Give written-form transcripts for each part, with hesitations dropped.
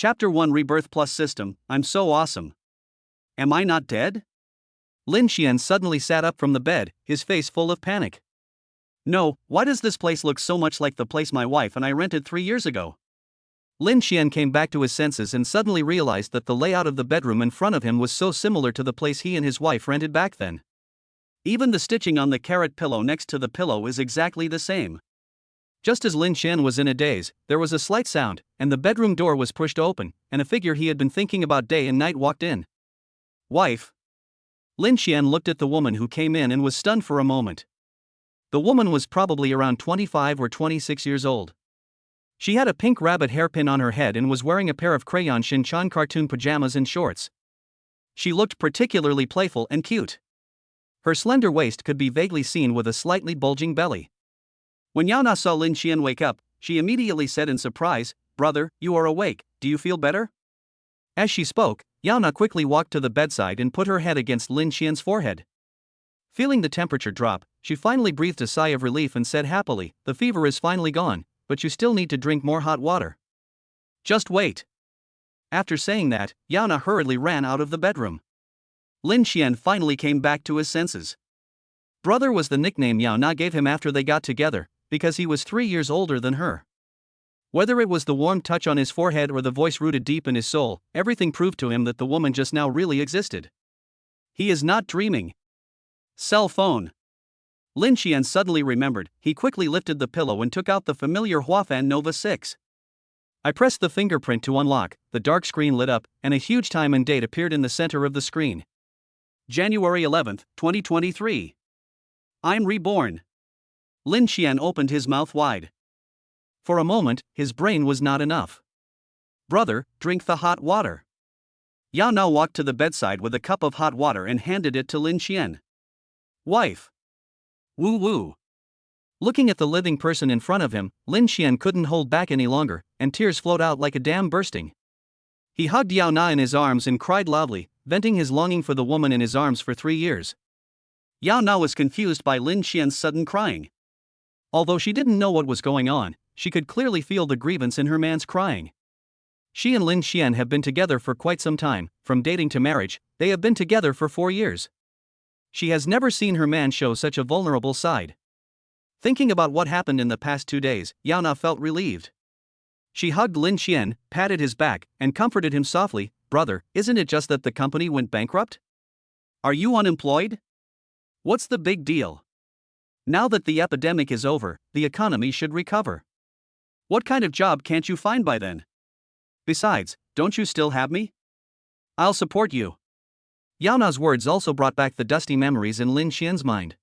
Chapter 1 Rebirth Plus System. I'm so awesome. Am I not dead? Lin Xian suddenly sat up from the bed, his face full of panic. No, why does this place look so much like the place my wife and I rented 3 years ago? Lin Xian came back to his senses and suddenly realized that the layout of the bedroom in front of him was so similar to the place he and his wife rented back then. Even the stitching on the carrot pillow next to the pillow is exactly the same. Just as Lin Xian was in a daze, there was a slight sound, and the bedroom door was pushed open, and a figure he had been thinking about day and night walked in. Wife. Lin Xian looked at the woman who came in and was stunned for a moment. The woman was probably around 25 or 26 years old. She had a pink rabbit hairpin on her head and was wearing a pair of crayon Shin-chan cartoon pajamas and shorts. She looked particularly playful and cute. Her slender waist could be vaguely seen with a slightly bulging belly. When Yao Na saw Lin Xian wake up, she immediately said in surprise, "Brother, you are awake, do you feel better?" As she spoke, Yao Na quickly walked to the bedside and put her head against Lin Xian's forehead. Feeling the temperature drop, she finally breathed a sigh of relief and said happily, "The fever is finally gone, but you still need to drink more hot water. Just wait." After saying that, Yao Na hurriedly ran out of the bedroom. Lin Xian finally came back to his senses. Brother was the nickname Yao Na gave him after they got together, because he was 3 years older than her. Whether it was the warm touch on his forehead or the voice rooted deep in his soul, everything proved to him that the woman just now really existed. He is not dreaming. Cell phone. Lin Xian suddenly remembered. He quickly lifted the pillow and took out the familiar Huafan Nova 6. I pressed the fingerprint to unlock, the dark screen lit up, and a huge time and date appeared in the center of the screen. January 11, 2023. I'm reborn. Lin Xian opened his mouth wide. For a moment, his brain was not enough. Brother, drink the hot water. Yao Na walked to the bedside with a cup of hot water and handed it to Lin Xian. Wife. Woo woo. Looking at the living person in front of him, Lin Xian couldn't hold back any longer, and tears flowed out like a dam bursting. He hugged Yao Na in his arms and cried loudly, venting his longing for the woman in his arms for 3 years. Yao Na was confused by Lin Xian's sudden crying. Although she didn't know what was going on, she could clearly feel the grievance in her man's crying. She and Lin Xian have been together for quite some time, from dating to marriage. They have been together for 4 years. She has never seen her man show such a vulnerable side. Thinking about what happened in the past 2 days, Yao Na felt relieved. She hugged Lin Xian, patted his back, and comforted him softly. Brother, isn't it just that the company went bankrupt? Are you unemployed? What's the big deal? Now that the epidemic is over, the economy should recover. What kind of job can't you find by then? Besides, don't you still have me? I'll support you. Yao Na's words also brought back the dusty memories in Lin Xian's mind.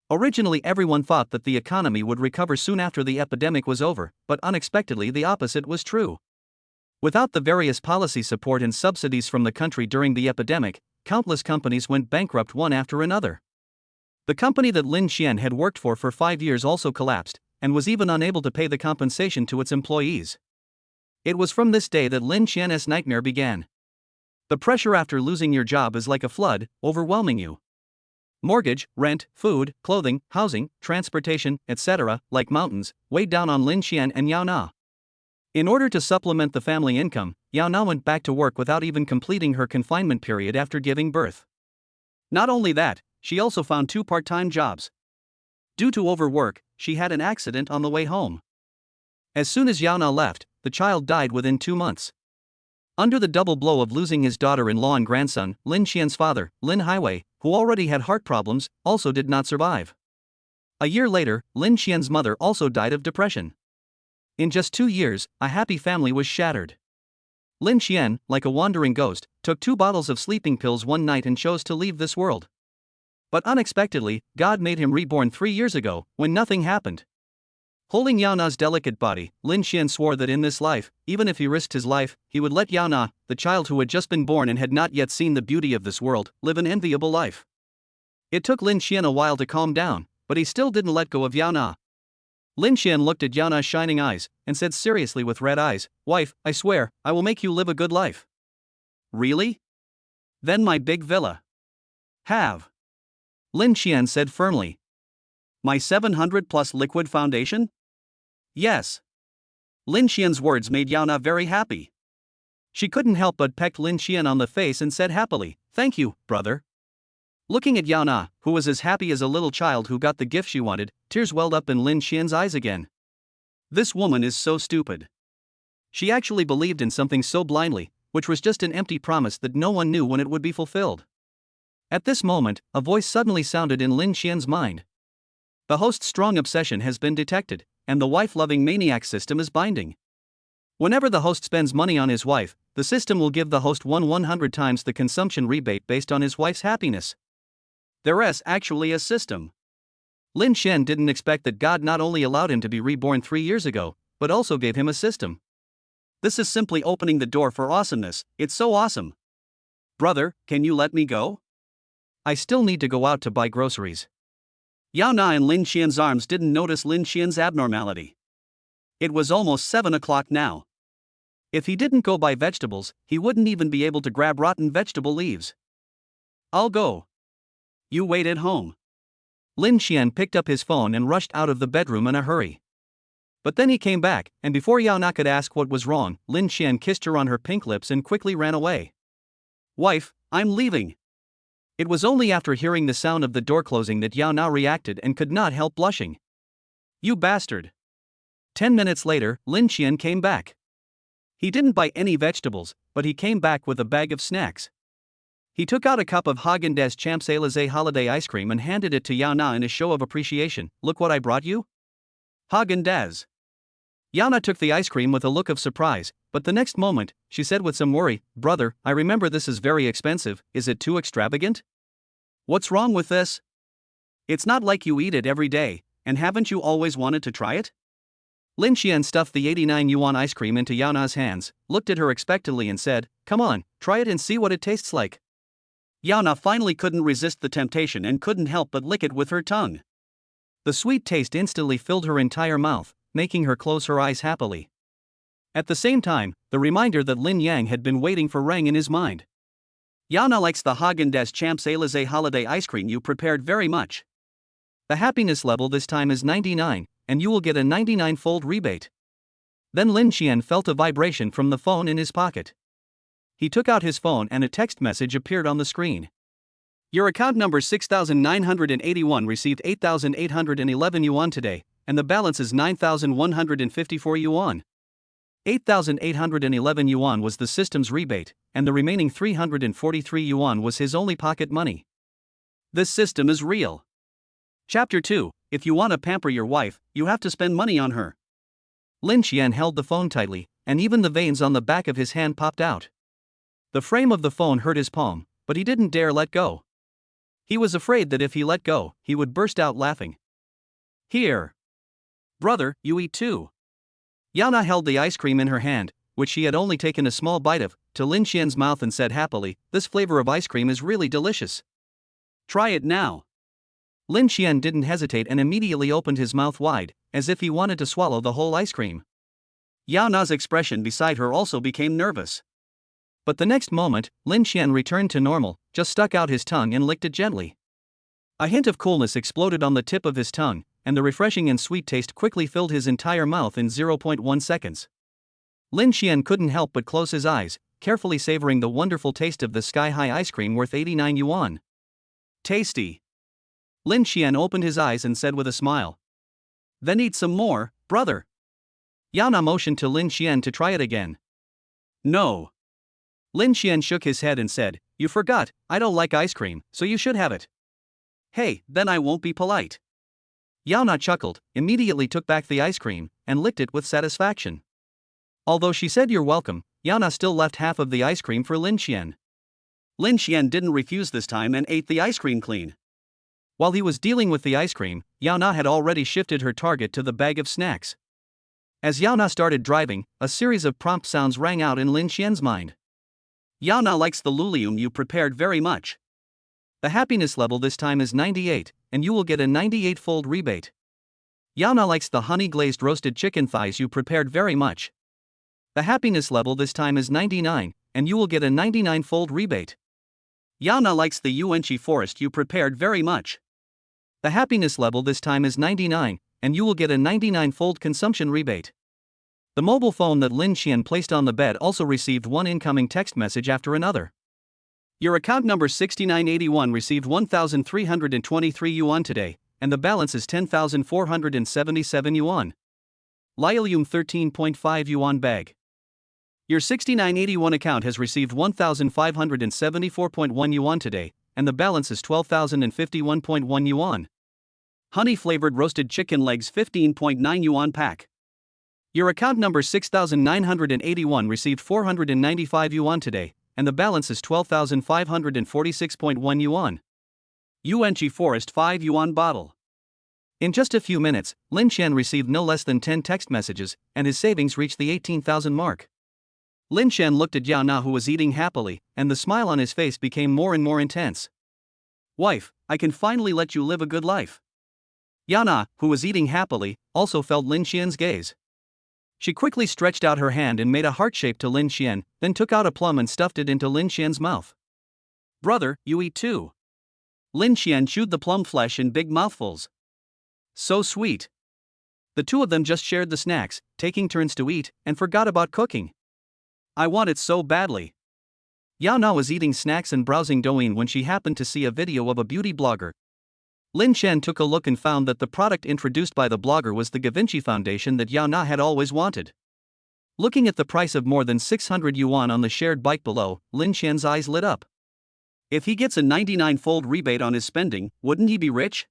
Originally, everyone thought that the economy would recover soon after the epidemic was over, but unexpectedly the opposite was true. Without the various policy support and subsidies from the country during the epidemic, countless companies went bankrupt one after another. The company that Lin Xian had worked for 5 years also collapsed, and was even unable to pay the compensation to its employees. It was from this day that Lin Xian's nightmare began. The pressure after losing your job is like a flood, overwhelming you. Mortgage, rent, food, clothing, housing, transportation, etc., like mountains, weighed down on Lin Xian and Yao Na. In order to supplement the family income, Yao Na went back to work without even completing her confinement period after giving birth. Not only that, she also found 2 part-time jobs. Due to overwork, she had an accident on the way home. As soon as Yao Na left, the child died within 2 months. Under the double blow of losing his daughter-in-law and grandson, Lin Xian's father, Lin Highway, who already had heart problems, also did not survive. A year later, Lin Xian's mother also died of depression. In just 2 years, a happy family was shattered. Lin Xian, like a wandering ghost, took 2 bottles of sleeping pills one night and chose to leave this world. But unexpectedly, God made him reborn 3 years ago, when nothing happened. Holding Yao Na's delicate body, Lin Xian swore that in this life, even if he risked his life, he would let Yao Na, the child who had just been born and had not yet seen the beauty of this world, live an enviable life. It took Lin Xian a while to calm down, but he still didn't let go of Yao Na. Lin Xian looked at Yao Na's shining eyes, and said seriously with red eyes, "Wife, I swear, I will make you live a good life." Really? Then my big villa. Have. Lin Xian said firmly. My 700+ liquid foundation? Yes. Lin Xian's words made Yao Na very happy. She couldn't help but peck Lin Xian on the face and said happily, "Thank you, brother." Looking at Yao Na, who was as happy as a little child who got the gift she wanted, tears welled up in Lin Xian's eyes again. This woman is so stupid. She actually believed in something so blindly, which was just an empty promise that no one knew when it would be fulfilled. At this moment, a voice suddenly sounded in Lin Xian's mind. The host's strong obsession has been detected, and the wife-loving maniac system is binding. Whenever the host spends money on his wife, the system will give the host 100 times the consumption rebate based on his wife's happiness. There's actually a system. Lin Xian didn't expect that God not only allowed him to be reborn 3 years ago, but also gave him a system. This is simply opening the door for awesomeness. It's so awesome. Brother, can you let me go? I still need to go out to buy groceries. Yao Na in Lin Xian's arms didn't notice Lin Xian's abnormality. It was almost 7 o'clock now. If he didn't go buy vegetables, he wouldn't even be able to grab rotten vegetable leaves. I'll go. You wait at home. Lin Xian picked up his phone and rushed out of the bedroom in a hurry. But then he came back, and before Yao Na could ask what was wrong, Lin Xian kissed her on her pink lips and quickly ran away. Wife, I'm leaving. It was only after hearing the sound of the door closing that Yao Na reacted and could not help blushing. You bastard. 10 minutes later, Lin Xian came back. He didn't buy any vegetables, but he came back with a bag of snacks. He took out a cup of Häagen-Dazs Champs-Élysées holiday ice cream and handed it to Yao Na in a show of appreciation. Look what I brought you. Häagen-Dazs. Yao Na took the ice cream with a look of surprise, but the next moment, she said with some worry, "Brother, I remember this is very expensive. Is it too extravagant? What's wrong with this? It's not like you eat it every day, and haven't you always wanted to try it?" Lin Xian stuffed the 89 yuan ice cream into Yao Na's hands, looked at her expectantly and said, "Come on, try it and see what it tastes like." Yao Na finally couldn't resist the temptation and couldn't help but lick it with her tongue. The sweet taste instantly filled her entire mouth, making her close her eyes happily. At the same time, the reminder that Lin Yang had been waiting for rang in his mind. Yao Na likes the Häagen-Dazs Champs-Élysées holiday ice cream you prepared very much. The happiness level this time is 99, and you will get a 99-fold rebate. Then Lin Xian felt a vibration from the phone in his pocket. He took out his phone and a text message appeared on the screen. Your account number 6981 received 8811 yuan today, and the balance is 9154 yuan. 8811 yuan was the system's rebate, and the remaining 343 yuan was his only pocket money. This system is real. Chapter 2. If you want to pamper your wife, you have to spend money on her. Lin Xian held the phone tightly, and even the veins on the back of his hand popped out. The frame of the phone hurt his palm, but he didn't dare let go. He was afraid that if he let go, he would burst out laughing. Here. Brother, you eat too. Yao Na held the ice cream in her hand, which she had only taken a small bite of, to Lin Xian's mouth and said happily, "This flavor of ice cream is really delicious. Try it now." Lin Xian didn't hesitate and immediately opened his mouth wide, as if he wanted to swallow the whole ice cream. Yao Na's expression beside her also became nervous. But the next moment, Lin Xian returned to normal, just stuck out his tongue and licked it gently. A hint of coolness exploded on the tip of his tongue, and the refreshing and sweet taste quickly filled his entire mouth in 0.1 seconds. Lin Xian couldn't help but close his eyes, carefully savoring the wonderful taste of the sky-high ice cream worth 89 yuan. Tasty. Lin Xian opened his eyes and said with a smile. Then eat some more, brother. Yao Na motioned to Lin Xian to try it again. No. Lin Xian shook his head and said, "You forgot, I don't like ice cream, so you should have it." Hey, then I won't be polite. Yao Na chuckled, immediately took back the ice cream, and licked it with satisfaction. Although she said you're welcome, Yao Na still left half of the ice cream for Lin Xian. Lin Xian didn't refuse this time and ate the ice cream clean. While he was dealing with the ice cream, Yao Na had already shifted her target to the bag of snacks. As Yao Na started driving, a series of prompt sounds rang out in Lin Xian's mind. Yao Na likes the lulium you prepared very much. The happiness level this time is 98, and you will get a 98-fold rebate. Yao Na likes the honey-glazed roasted chicken thighs you prepared very much. The happiness level this time is 99, and you will get a 99-fold rebate. Yao Na likes the yuanqi forest you prepared very much. The happiness level this time is 99, and you will get a 99-fold consumption rebate. The mobile phone that Lin Xian placed on the bed also received one incoming text message after another. Your account number 6981 received 1,323 yuan today, and the balance is 10,477 yuan. Lialium 13.5 yuan bag. Your 6981 account has received 1,574.1 yuan today, and the balance is 12,051.1 yuan. Honey flavored roasted chicken legs 15.9 yuan pack. Your account number 6981 received 495 yuan today, and the balance is 12,546.1 yuan. Yuanqi Forest 5 yuan bottle. In just a few minutes, Lin Xian received no less than 10 text messages, and his savings reached the 18,000 mark. Lin Xian looked at Yao Na, who was eating happily, and the smile on his face became more and more intense. Wife, I can finally let you live a good life. Yao Na, who was eating happily, also felt Lin Xian's gaze. She quickly stretched out her hand and made a heart shape to Lin Xian, then took out a plum and stuffed it into Lin Xian's mouth. Brother, you eat too. Lin Xian chewed the plum flesh in big mouthfuls. So sweet. The two of them just shared the snacks, taking turns to eat, and forgot about cooking. I want it so badly. Yao Na was eating snacks and browsing Douyin when she happened to see a video of a beauty blogger. Lin Xian took a look and found that the product introduced by the blogger was the Givenchy foundation that Yao Na had always wanted. Looking at the price of more than 600 yuan on the shared bike below, Lin Xian's eyes lit up. If he gets a 99-fold rebate on his spending, wouldn't he be rich?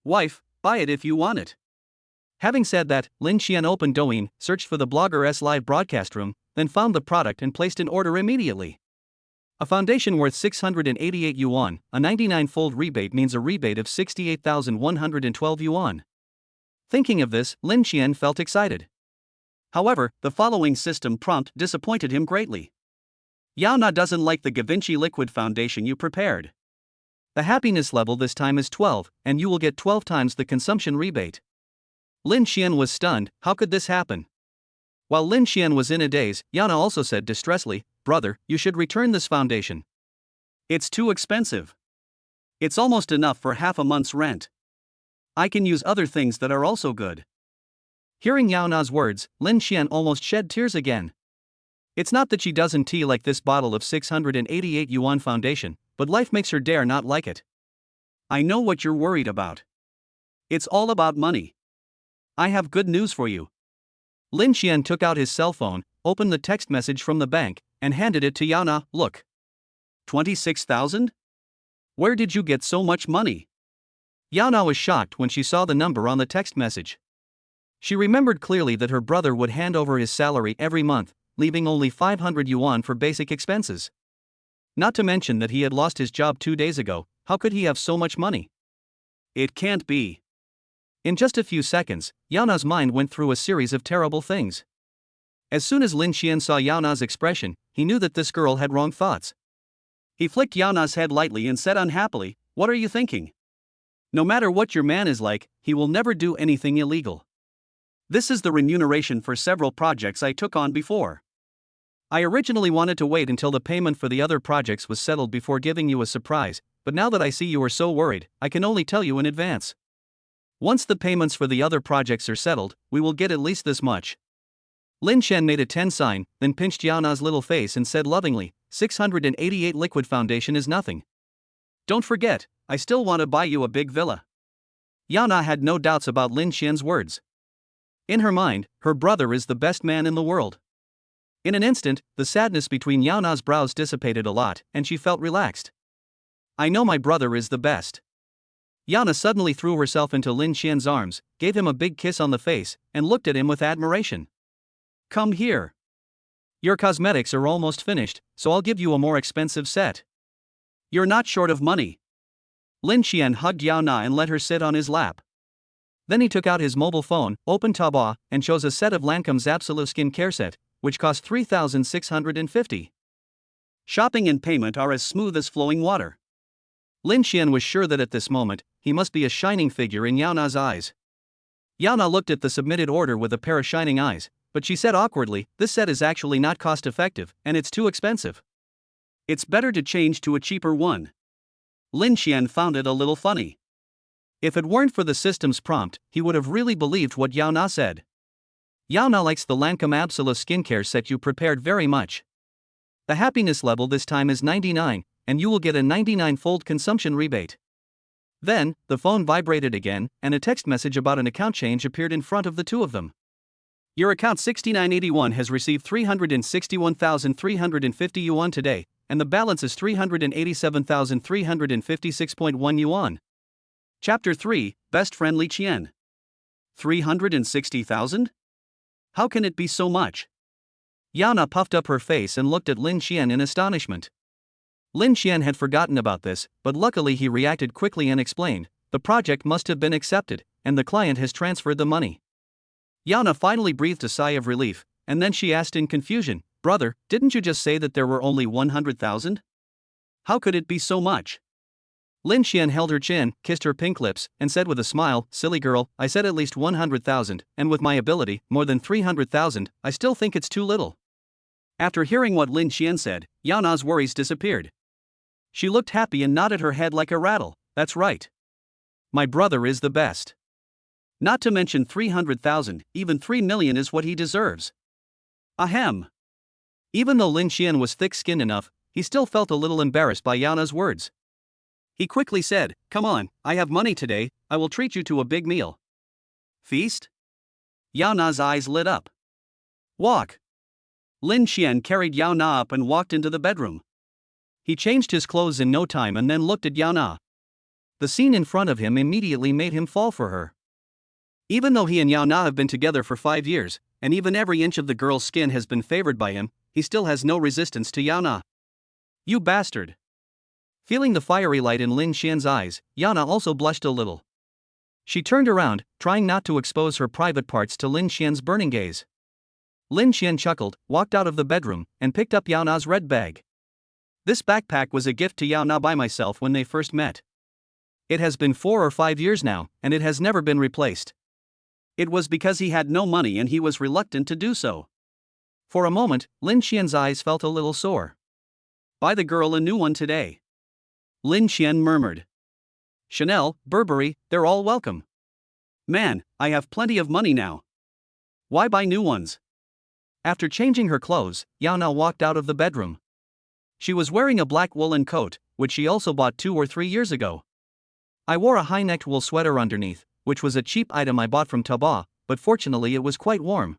Wife, buy it if you want it. Having said that, Lin Xian opened Douyin, searched for the blogger's live broadcast room, then found the product and placed an order immediately. A foundation worth 688 yuan, a 99-fold rebate means a rebate of 68,112 yuan. Thinking of this, Lin Xian felt excited. However, the following system prompt disappointed him greatly. Yao Na doesn't like the Givenchy liquid foundation you prepared. The happiness level this time is 12, and you will get 12 times the consumption rebate. Lin Xian was stunned. How could this happen? While Lin Xian was in a daze, Yao Na also said distressfully, Brother, you should return this foundation. It's too expensive. It's almost enough for half a month's rent. I can use other things that are also good. Hearing Yao Na's words, Lin Xian almost shed tears again. It's not that she doesn't like this bottle of 688 yuan foundation, but life makes her dare not like it. I know what you're worried about. It's all about money. I have good news for you. Lin Xian took out his cell phone, opened the text message from the bank, and handed it to Yao Na. Look. 26,000? Where did you get so much money? Yao Na was shocked when she saw the number on the text message. She remembered clearly that her brother would hand over his salary every month, leaving only 500 yuan for basic expenses. Not to mention that he had lost his job 2 days ago. How could he have so much money? It can't be. In just a few seconds, Yao Na's mind went through a series of terrible things. As soon as Lin Xian saw Yao Na's expression, he knew that this girl had wrong thoughts. He flicked Yao Na's head lightly and said unhappily, What are you thinking? No matter what your man is like, he will never do anything illegal. This is the remuneration for several projects I took on before. I originally wanted to wait until the payment for the other projects was settled before giving you a surprise, but now that I see you are so worried, I can only tell you in advance. Once the payments for the other projects are settled, we will get at least this much. Lin Xian made a 10 sign, then pinched Yao Na's little face and said lovingly, 688 liquid foundation is nothing. Don't forget, I still want to buy you a big villa. Yao Na had no doubts about Lin Xian's words. In her mind, her brother is the best man in the world. In an instant, the sadness between Yao Na's brows dissipated a lot, and she felt relaxed. I know my brother is the best. Yao Na suddenly threw herself into Lin Xian's arms, gave him a big kiss on the face, and looked at him with admiration. Come here. Your cosmetics are almost finished, so I'll give you a more expensive set. You're not short of money. Lin Xian hugged Yao Na and let her sit on his lap. Then he took out his mobile phone, opened Taobao, and chose a set of Lancome's Absolute Skin Care Set, which cost 3,650. Shopping and payment are as smooth as flowing water. Lin Xian was sure that at this moment, he must be a shining figure in Yao Na's eyes. Yao Na looked at the submitted order with a pair of shining eyes, but she said awkwardly, this set is actually not cost-effective, and it's too expensive. It's better to change to a cheaper one. Lin Xian found it a little funny. If it weren't for the system's prompt, he would have really believed what Yao Na said. Yao Na likes the Lancome Absola skincare set you prepared very much. The happiness level this time is 99, and you will get a 99-fold consumption rebate. Then, the phone vibrated again, and a text message about an account change appeared in front of the two of them. Your account 6981 has received 361,350 yuan today, and the balance is 387,356.1 yuan. Chapter 3, Best Friend Li Qian. 360,000? How can it be so much? Yao Na puffed up her face and looked at Lin Qian in astonishment. Lin Qian had forgotten about this, but luckily he reacted quickly and explained, the project must have been accepted, and the client has transferred the money. Yao Na finally breathed a sigh of relief, and then she asked in confusion, Brother, didn't you just say that there were only 100,000? How could it be so much? Lin Qian held her chin, kissed her pink lips, and said with a smile, Silly girl, I said at least 100,000, and with my ability, more than 300,000, I still think it's too little. After hearing what Lin Qian said, Yao Na's worries disappeared. She looked happy and nodded her head like a rattle. That's right. My brother is the best. Not to mention 300,000, even 3 million is what he deserves. Ahem. Even though Lin Qian was thick-skinned enough, he still felt a little embarrassed by Yao Na's words. He quickly said, Come on, I have money today, I will treat you to a big meal. Feast? Yao Na's eyes lit up. Walk. Lin Qian carried Yao Na up and walked into the bedroom. He changed his clothes in no time and then looked at Yao Na. The scene in front of him immediately made him fall for her. Even though he and Yao Na have been together for 5 years, and even every inch of the girl's skin has been favored by him, he still has no resistance to Yao Na. You bastard. Feeling the fiery light in Lin Qian's eyes, Yao Na also blushed a little. She turned around, trying not to expose her private parts to Lin Qian's burning gaze. Lin Qian chuckled, walked out of the bedroom, and picked up Yao Na's red bag. This backpack was a gift to Yao Na by myself when they first met. It has been 4 or 5 years now, and it has never been replaced. It was because he had no money and he was reluctant to do so. For a moment, Lin Qian's eyes felt a little sore. Buy the girl a new one today. Lin Qian murmured. Chanel, Burberry, they're all welcome. Man, I have plenty of money now. Why buy new ones? After changing her clothes, Yao Na walked out of the bedroom. She was wearing a black woolen coat, which she also bought 2 or 3 years ago. I wore a high-necked wool sweater underneath, which was a cheap item I bought from Taobao, but fortunately it was quite warm.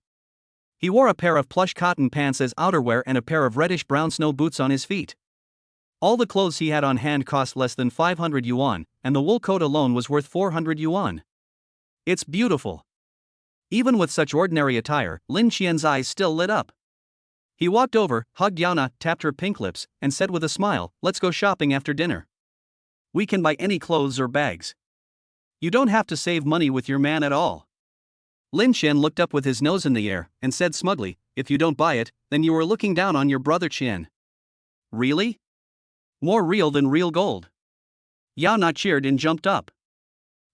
He wore a pair of plush cotton pants as outerwear and a pair of reddish-brown snow boots on his feet. All the clothes he had on hand cost less than 500 yuan, and the wool coat alone was worth 400 yuan. It's beautiful. Even with such ordinary attire, Lin Qian's eyes still lit up. He walked over, hugged Yao Na, tapped her pink lips, and said with a smile, Let's go shopping after dinner. We can buy any clothes or bags. You don't have to save money with your man at all. Lin Qian looked up with his nose in the air, and said smugly, If you don't buy it, then you are looking down on your brother Qian. Really? More real than real gold. Yao Na cheered and jumped up.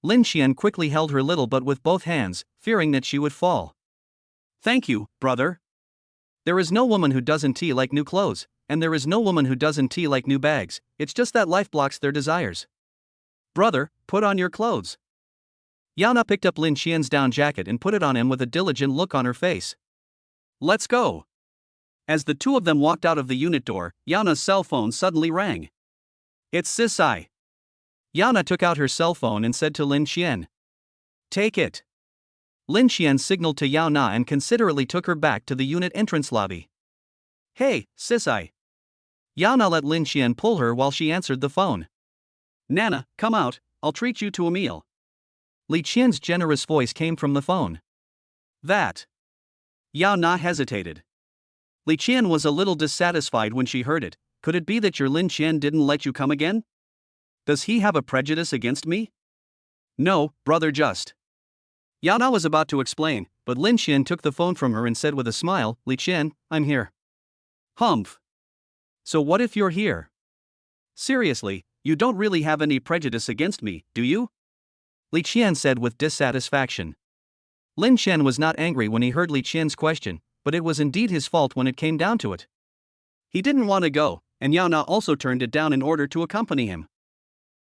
Lin Qian quickly held her little butt with both hands, fearing that she would fall. Thank you, brother. There is no woman who doesn't like new clothes, and there is no woman who doesn't like new bags, it's just that life blocks their desires. Brother, put on your clothes. Yao Na picked up Lin Qian's down jacket and put it on him with a diligent look on her face. Let's go. As the two of them walked out of the unit door, Yao Na's cell phone suddenly rang. It's Sisai. Yao Na took out her cell phone and said to Lin Qian. Take it. Lin Qian signaled to Yao Na and considerately took her back to the unit entrance lobby. Hey, Sisai. Yao Na let Lin Qian pull her while she answered the phone. Nana, come out, I'll treat you to a meal. Li Qian's generous voice came from the phone. That. Yao Na hesitated. Li Qian was a little dissatisfied when she heard it. Could it be that your Lin Qian didn't let you come again? Does he have a prejudice against me? No, brother, just. Yao Na was about to explain, but Lin Qian took the phone from her and said with a smile, Li Qian, I'm here. Humph. So what if you're here? Seriously, you don't really have any prejudice against me, do you? Li Qian said with dissatisfaction. Lin Qian was not angry when he heard Li Qian's question, but it was indeed his fault when it came down to it. He didn't want to go, and Yao Na also turned it down in order to accompany him.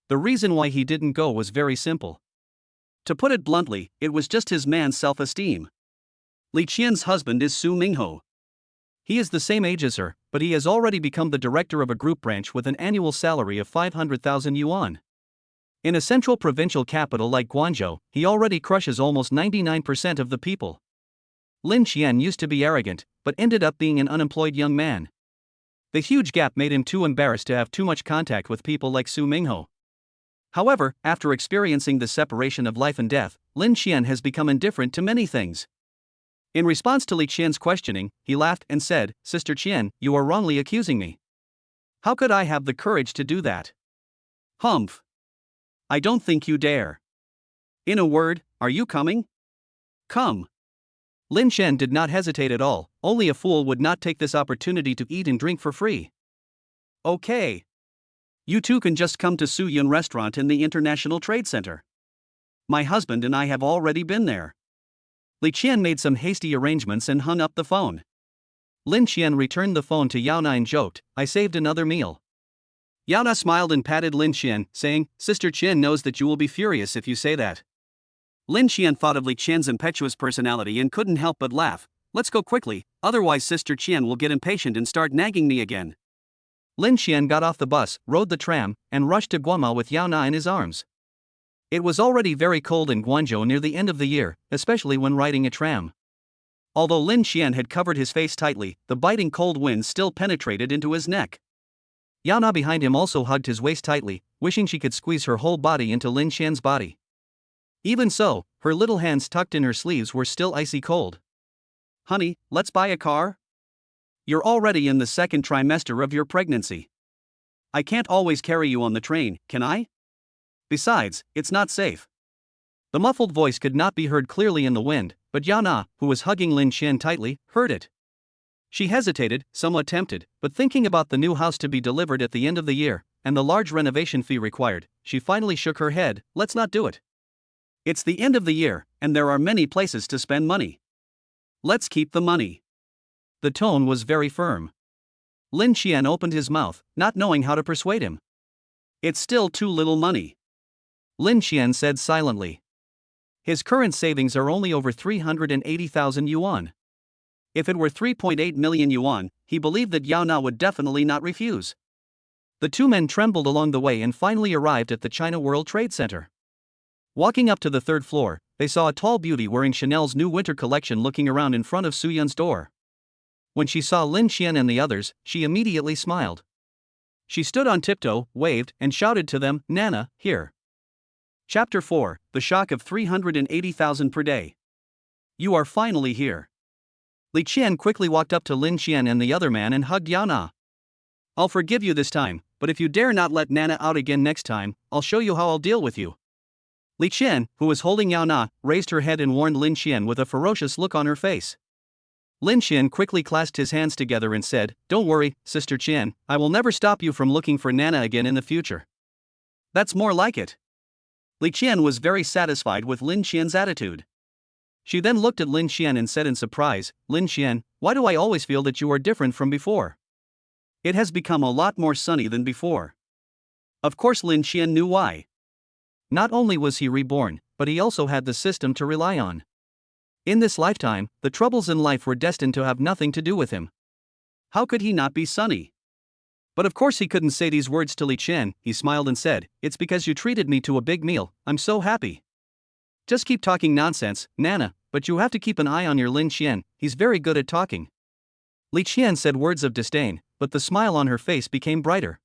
The reason why he didn't go was very simple. To put it bluntly, it was just his man's self-esteem. Li Qian's husband is Su Mingho. He is the same age as her, but he has already become the director of a group branch with an annual salary of 500,000 yuan. In a central provincial capital like Guangzhou, he already crushes almost 99% of the people. Lin Qian used to be arrogant, but ended up being an unemployed young man. The huge gap made him too embarrassed to have too much contact with people like Su Mingho. However, after experiencing the separation of life and death, Lin Qian has become indifferent to many things. In response to Li Qian's questioning, he laughed and said, "Sister Qian, you are wrongly accusing me. How could I have the courage to do that? Humph. I don't think you dare. In a word, are you coming? Come." Lin Qian did not hesitate at all, only a fool would not take this opportunity to eat and drink for free. Okay. You two can just come to Su Yun restaurant in the International Trade Center. My husband and I have already been there. Li Qian made some hasty arrangements and hung up the phone. Lin Qian returned the phone to Yao Na and joked, "I saved another meal." Yao Na smiled and patted Lin Qian, saying, "Sister Qian knows that you will be furious if you say that." Lin Qian thought of Li Qian's impetuous personality and couldn't help but laugh. "Let's go quickly, otherwise Sister Qian will get impatient and start nagging me again." Lin Qian got off the bus, rode the tram, and rushed to Guama with Yao Na in his arms. It was already very cold in Guangzhou near the end of the year, especially when riding a tram. Although Lin Qian had covered his face tightly, the biting cold wind still penetrated into his neck. Yao Na behind him also hugged his waist tightly, wishing she could squeeze her whole body into Lin Qian's body. Even so, her little hands tucked in her sleeves were still icy cold. "Honey, let's buy a car? You're already in the second trimester of your pregnancy. I can't always carry you on the train, can I? Besides, it's not safe." The muffled voice could not be heard clearly in the wind, but Yao Na, who was hugging Lin Qian tightly, heard it. She hesitated, somewhat tempted, but thinking about the new house to be delivered at the end of the year, and the large renovation fee required, she finally shook her head. "Let's not do it. It's the end of the year, and there are many places to spend money. Let's keep the money." The tone was very firm. Lin Qian opened his mouth, not knowing how to persuade him. "It's still too little money," Lin Qian said silently. His current savings are only over 380,000 yuan. If it were 3.8 million yuan, he believed that Yao Na would definitely not refuse. The two men trembled along the way and finally arrived at the China World Trade Center. Walking up to the third floor, they saw a tall beauty wearing Chanel's new winter collection looking around in front of Su Yun's door. When she saw Lin Qian and the others, she immediately smiled. She stood on tiptoe, waved, and shouted to them, "Nana, here." Chapter 4, The Shock of 380,000 per day. "You are finally here." Li Qian quickly walked up to Lin Qian and the other man and hugged Yao Na. "I'll forgive you this time, but if you dare not let Nana out again next time, I'll show you how I'll deal with you." Li Qian, who was holding Yao Na, raised her head and warned Lin Qian with a ferocious look on her face. Lin Qian quickly clasped his hands together and said, "Don't worry, Sister Qian, I will never stop you from looking for Nana again in the future." "That's more like it." Li Qian was very satisfied with Lin Qian's attitude. She then looked at Lin Qian and said in surprise, "Lin Qian, why do I always feel that you are different from before? It has become a lot more sunny than before." Of course Lin Qian knew why. Not only was he reborn, but he also had the system to rely on. In this lifetime, the troubles in life were destined to have nothing to do with him. How could he not be sunny? But of course he couldn't say these words to Li Qian. He smiled and said, "It's because you treated me to a big meal, I'm so happy. Just keep talking nonsense, Nana, but you have to keep an eye on your Lin Qian, he's very good at talking." Li Qian said words of disdain, but the smile on her face became brighter.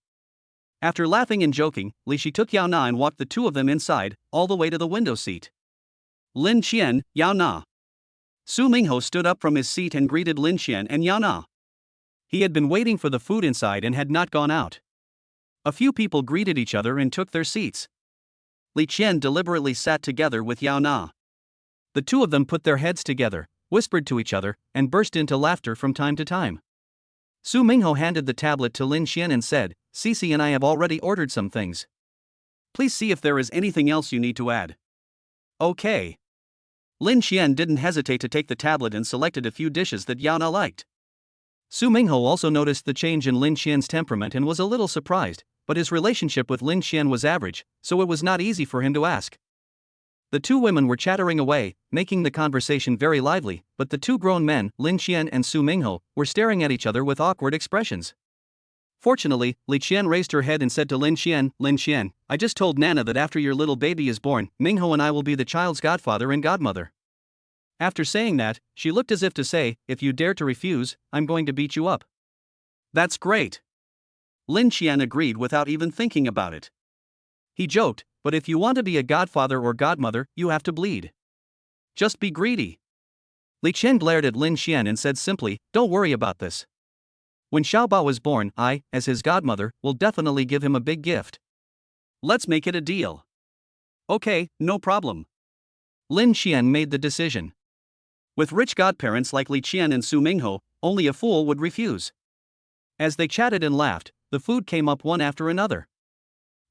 After laughing and joking, Li Shi took Yao Na and walked the two of them inside, all the way to the window seat. Lin Qian, Yao Na. Su Mingho stood up from his seat and greeted Lin Qian and Yao Na. He had been waiting for the food inside and had not gone out. A few people greeted each other and took their seats. Li Qian deliberately sat together with Yao Na. The two of them put their heads together, whispered to each other, and burst into laughter from time to time. Su Mingho handed the tablet to Lin Qian and said, "Cici and I have already ordered some things. Please see if there is anything else you need to add." "Okay." Lin Qian didn't hesitate to take the tablet and selected a few dishes that Yao Na liked. Su Mingho also noticed the change in Lin Qian's temperament and was a little surprised, but his relationship with Lin Qian was average, so it was not easy for him to ask. The two women were chattering away, making the conversation very lively, but the two grown men, Lin Qian and Su Mingho, were staring at each other with awkward expressions. Fortunately, Li Qian raised her head and said to Lin Qian, I just told Nana that after your little baby is born, Mingho and I will be the child's godfather and godmother. After saying that, she looked as if to say, if you dare to refuse, I'm going to beat you up. That's great. Lin Qian agreed without even thinking about it. He joked, but if you want to be a godfather or godmother, you have to bleed. Just be greedy. Li Qian glared at Lin Qian and said simply, don't worry about this. When Xiaobao is born, I, as his godmother, will definitely give him a big gift. Let's make it a deal. Okay, no problem. Lin Qian made the decision. With rich godparents like Li Qian and Su Mingho, only a fool would refuse. As they chatted and laughed, the food came up one after another.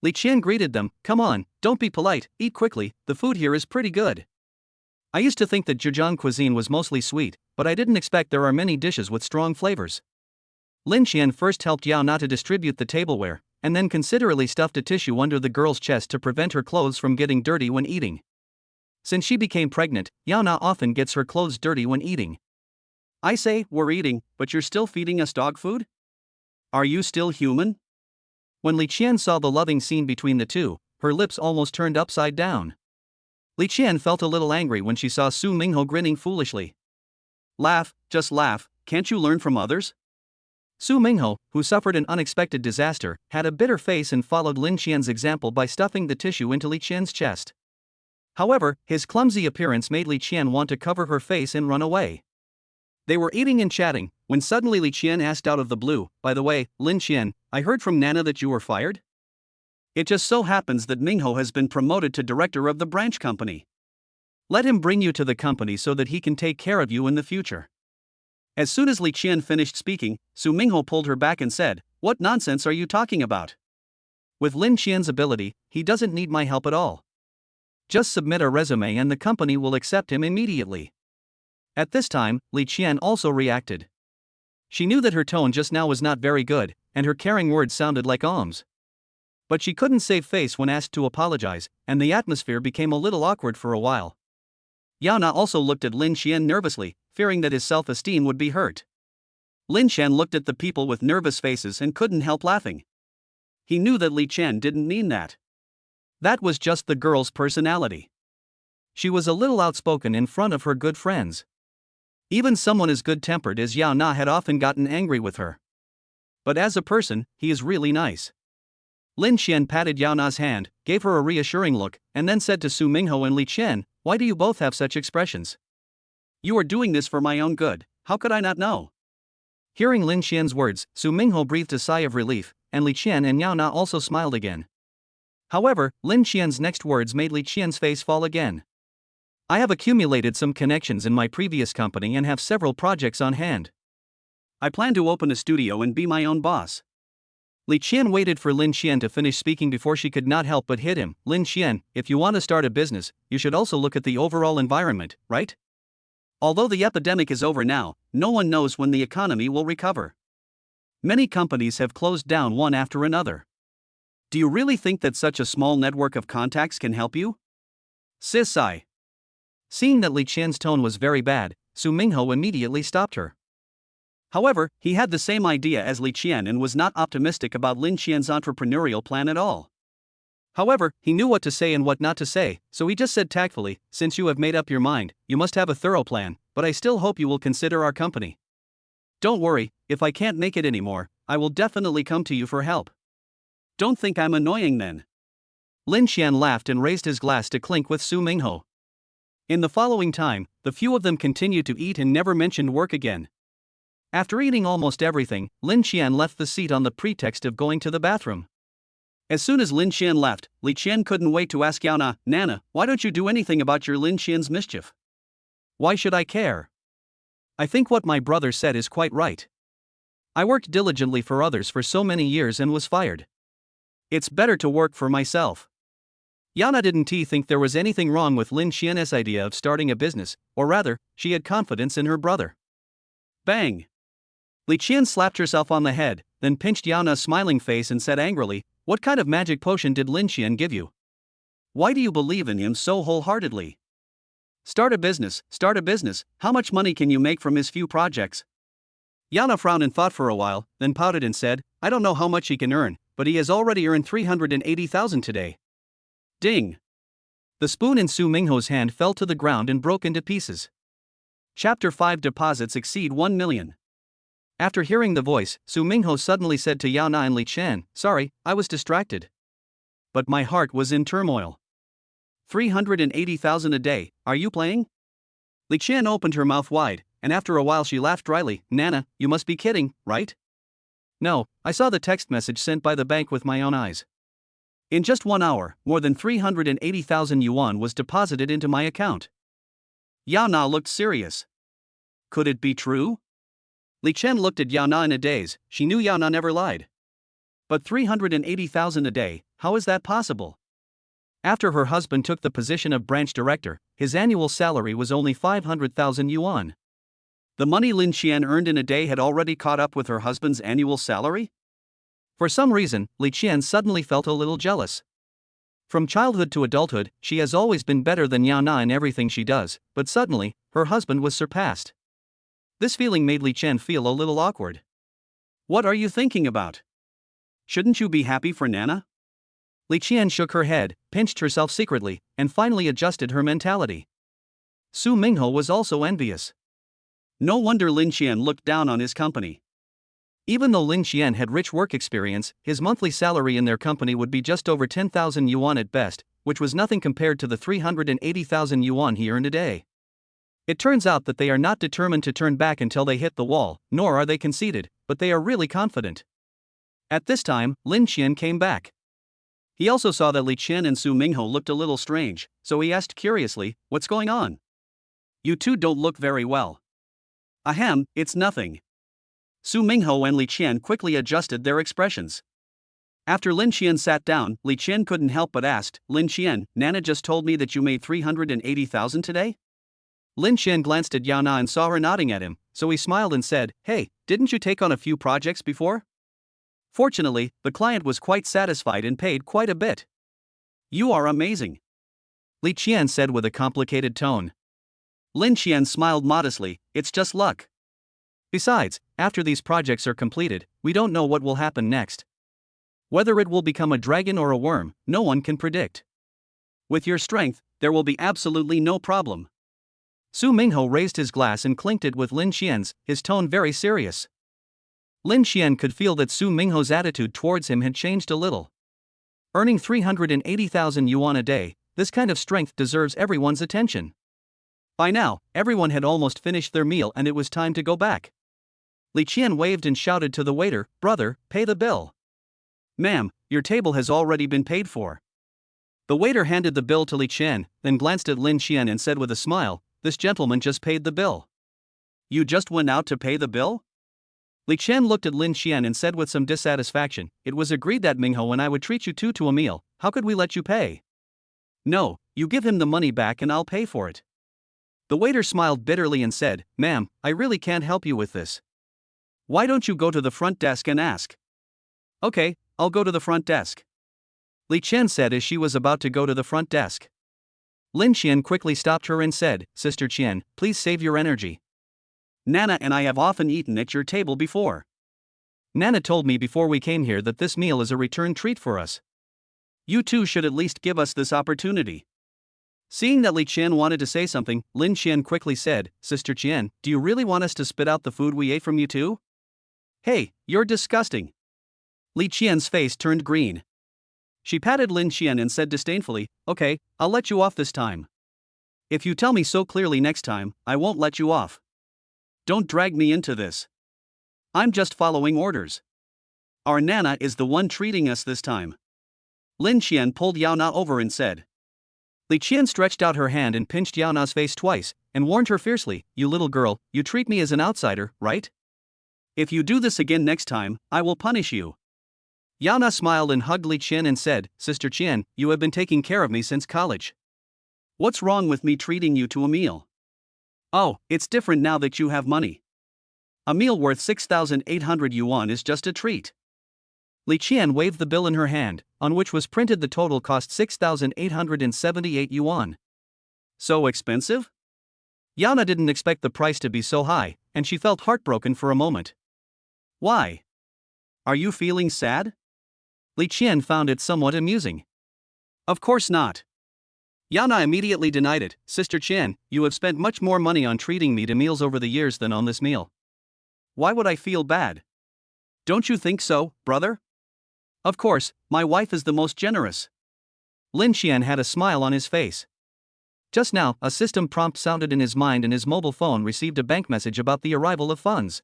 Li Qian greeted them, come on, don't be polite, eat quickly, the food here is pretty good. I used to think that Zhejiang cuisine was mostly sweet, but I didn't expect there are many dishes with strong flavors. Lin Qian first helped Yao Na to distribute the tableware, and then considerately stuffed a tissue under the girl's chest to prevent her clothes from getting dirty when eating. Since she became pregnant, Yao Na often gets her clothes dirty when eating. I say, we're eating, but you're still feeding us dog food? Are you still human? When Li Qian saw the loving scene between the two, her lips almost turned upside down. Li Qian felt a little angry when she saw Su Mingho grinning foolishly. Laugh, just laugh, can't you learn from others? Su Mingho, who suffered an unexpected disaster, had a bitter face and followed Lin Qian's example by stuffing the tissue into Li Qian's chest. However, his clumsy appearance made Li Qian want to cover her face and run away. They were eating and chatting, when suddenly Li Qian asked out of the blue, by the way, Lin Qian, I heard from Nana that you were fired? It just so happens that Mingho has been promoted to director of the branch company. Let him bring you to the company so that he can take care of you in the future. As soon as Li Qian finished speaking, Su Mingho pulled her back and said, what nonsense are you talking about? With Lin Qian's ability, he doesn't need my help at all. Just submit a resume and the company will accept him immediately. At this time, Li Qian also reacted. She knew that her tone just now was not very good, and her caring words sounded like alms. But she couldn't save face when asked to apologize, and the atmosphere became a little awkward for a while. Yao Na also looked at Lin Qian nervously, fearing that his self-esteem would be hurt. Lin Qian looked at the people with nervous faces and couldn't help laughing. He knew that Li Qian didn't mean that. That was just the girl's personality. She was a little outspoken in front of her good friends. Even someone as good-tempered as Yao Na had often gotten angry with her. But as a person, he is really nice. Lin Qian patted Yao Na's hand, gave her a reassuring look, and then said to Su Mingho and Li Qian, why do you both have such expressions? You are doing this for my own good, how could I not know? Hearing Lin Qian's words, Su Mingho breathed a sigh of relief, and Li Qian and Yao Na also smiled again. However, Lin Qian's next words made Li Qian's face fall again. I have accumulated some connections in my previous company and have several projects on hand. I plan to open a studio and be my own boss. Li Qian waited for Lin Qian to finish speaking before she could not help but hit him. Lin Qian, if you want to start a business, you should also look at the overall environment, right? Although the epidemic is over now, no one knows when the economy will recover. Many companies have closed down one after another. Do you really think that such a small network of contacts can help you? Sis I. Seeing that Li Qian's tone was very bad, Su Mingho immediately stopped her. However, he had the same idea as Li Qian and was not optimistic about Lin Qian's entrepreneurial plan at all. However, he knew what to say and what not to say, so he just said tactfully, since you have made up your mind, you must have a thorough plan, but I still hope you will consider our company. Don't worry, if I can't make it anymore, I will definitely come to you for help. Don't think I'm annoying then. Lin Qian laughed and raised his glass to clink with Su Mingho. In the following time, the few of them continued to eat and never mentioned work again. After eating almost everything, Lin Qian left the seat on the pretext of going to the bathroom. As soon as Lin Qian left, Li Qian couldn't wait to ask Yao Na, Nana, why don't you do anything about your Lin Qian's mischief? Why should I care? I think what my brother said is quite right. I worked diligently for others for so many years and was fired. It's better to work for myself. Yao Na didn't think there was anything wrong with Lin Qian's idea of starting a business, or rather, she had confidence in her brother. Bang! Li Qian slapped herself on the head, then pinched Yao Na's smiling face and said angrily, what kind of magic potion did Lin Qian give you? Why do you believe in him so wholeheartedly? Start a business, how much money can you make from his few projects? Yana frowned and thought for a while, then pouted and said, I don't know how much he can earn, but he has already earned 380,000 today. Ding! The spoon in Su Mingho's hand fell to the ground and broke into pieces. Chapter 5 Deposits exceed 1 million. After hearing the voice, Su Mingho suddenly said to Yana and Li Qian, sorry, I was distracted. But my heart was in turmoil. 380,000 a day, are you playing? Li Qian opened her mouth wide, and after a while she laughed dryly, Nana, you must be kidding, right? No, I saw the text message sent by the bank with my own eyes. In just 1 hour, more than 380,000 yuan was deposited into my account. Yana looked serious. Could it be true? Li Qian looked at Yana in a daze. She knew Yana never lied. But 380,000 a day, how is that possible? After her husband took the position of branch director, his annual salary was only 500,000 yuan. The money Lin Qian earned in a day had already caught up with her husband's annual salary? For some reason, Li Qian suddenly felt a little jealous. From childhood to adulthood, she has always been better than Yana in everything she does, but suddenly, her husband was surpassed. This feeling made Li Qian feel a little awkward. What are you thinking about? Shouldn't you be happy for Nana? Li Qian shook her head, pinched herself secretly, and finally adjusted her mentality. Su Mingho was also envious. No wonder Lin Qian looked down on his company. Even though Lin Qian had rich work experience, his monthly salary in their company would be just over 10,000 yuan at best, which was nothing compared to the 380,000 yuan he earned a day. It turns out that they are not determined to turn back until they hit the wall, nor are they conceited, but they are really confident. At this time, Lin Qian came back. He also saw that Li Qian and Su Mingho looked a little strange, so he asked curiously, what's going on? You two don't look very well. Ahem, it's nothing. Su Mingho and Li Qian quickly adjusted their expressions. After Lin Qian sat down, Li Qian couldn't help but asked, Lin Qian, Nana just told me that you made 380,000 today? Lin Qian glanced at Yana and saw her nodding at him, so he smiled and said, hey, didn't you take on a few projects before? Fortunately, the client was quite satisfied and paid quite a bit. You are amazing. Li Qian said with a complicated tone. Lin Qian smiled modestly, it's just luck. Besides, after these projects are completed, we don't know what will happen next. Whether it will become a dragon or a worm, no one can predict. With your strength, there will be absolutely no problem. Su Mingho raised his glass and clinked it with Lin Qian's, his tone very serious. Lin Qian could feel that Su Mingho's attitude towards him had changed a little. Earning 380,000 yuan a day, this kind of strength deserves everyone's attention. By now, everyone had almost finished their meal and it was time to go back. Li Qian waved and shouted to the waiter, brother, pay the bill. Ma'am, your table has already been paid for. The waiter handed the bill to Li Qian, then glanced at Lin Qian and said with a smile, this gentleman just paid the bill. You just went out to pay the bill? Li Qian looked at Lin Qian and said with some dissatisfaction, it was agreed that Mingho and I would treat you two to a meal, how could we let you pay? No, you give him the money back and I'll pay for it. The waiter smiled bitterly and said, ma'am, I really can't help you with this. Why don't you go to the front desk and ask? Okay, I'll go to the front desk. Li Qian said as she was about to go to the front desk. Lin Qian quickly stopped her and said, Sister Qian, please save your energy. Nana and I have often eaten at your table before. Nana told me before we came here that this meal is a return treat for us. You two should at least give us this opportunity. Seeing that Li Qian wanted to say something, Lin Qian quickly said, Sister Qian, do you really want us to spit out the food we ate from you too? Hey, you're disgusting. Li Qian's face turned green. She patted Lin Qian and said disdainfully, okay, I'll let you off this time. If you tell me so clearly next time, I won't let you off. Don't drag me into this. I'm just following orders. Our Nana is the one treating us this time. Lin Qian pulled Yao Na over and said. Li Qian stretched out her hand and pinched Yao Na's face twice, and warned her fiercely, you little girl, you treat me as an outsider, right? If you do this again next time, I will punish you. Yao Na smiled and hugged Li Qian and said, Sister Qian, you have been taking care of me since college. What's wrong with me treating you to a meal? Oh, it's different now that you have money. A meal worth 6,800 yuan is just a treat. Li Qian waved the bill in her hand, on which was printed the total cost 6,878 yuan. So expensive? Yana didn't expect the price to be so high, and she felt heartbroken for a moment. Why? Are you feeling sad? Li Qian found it somewhat amusing. Of course not. Yana immediately denied it. Sister Qian, you have spent much more money on treating me to meals over the years than on this meal. Why would I feel bad? Don't you think so, brother? Of course, my wife is the most generous. Lin Qian had a smile on his face. Just now, a system prompt sounded in his mind and his mobile phone received a bank message about the arrival of funds.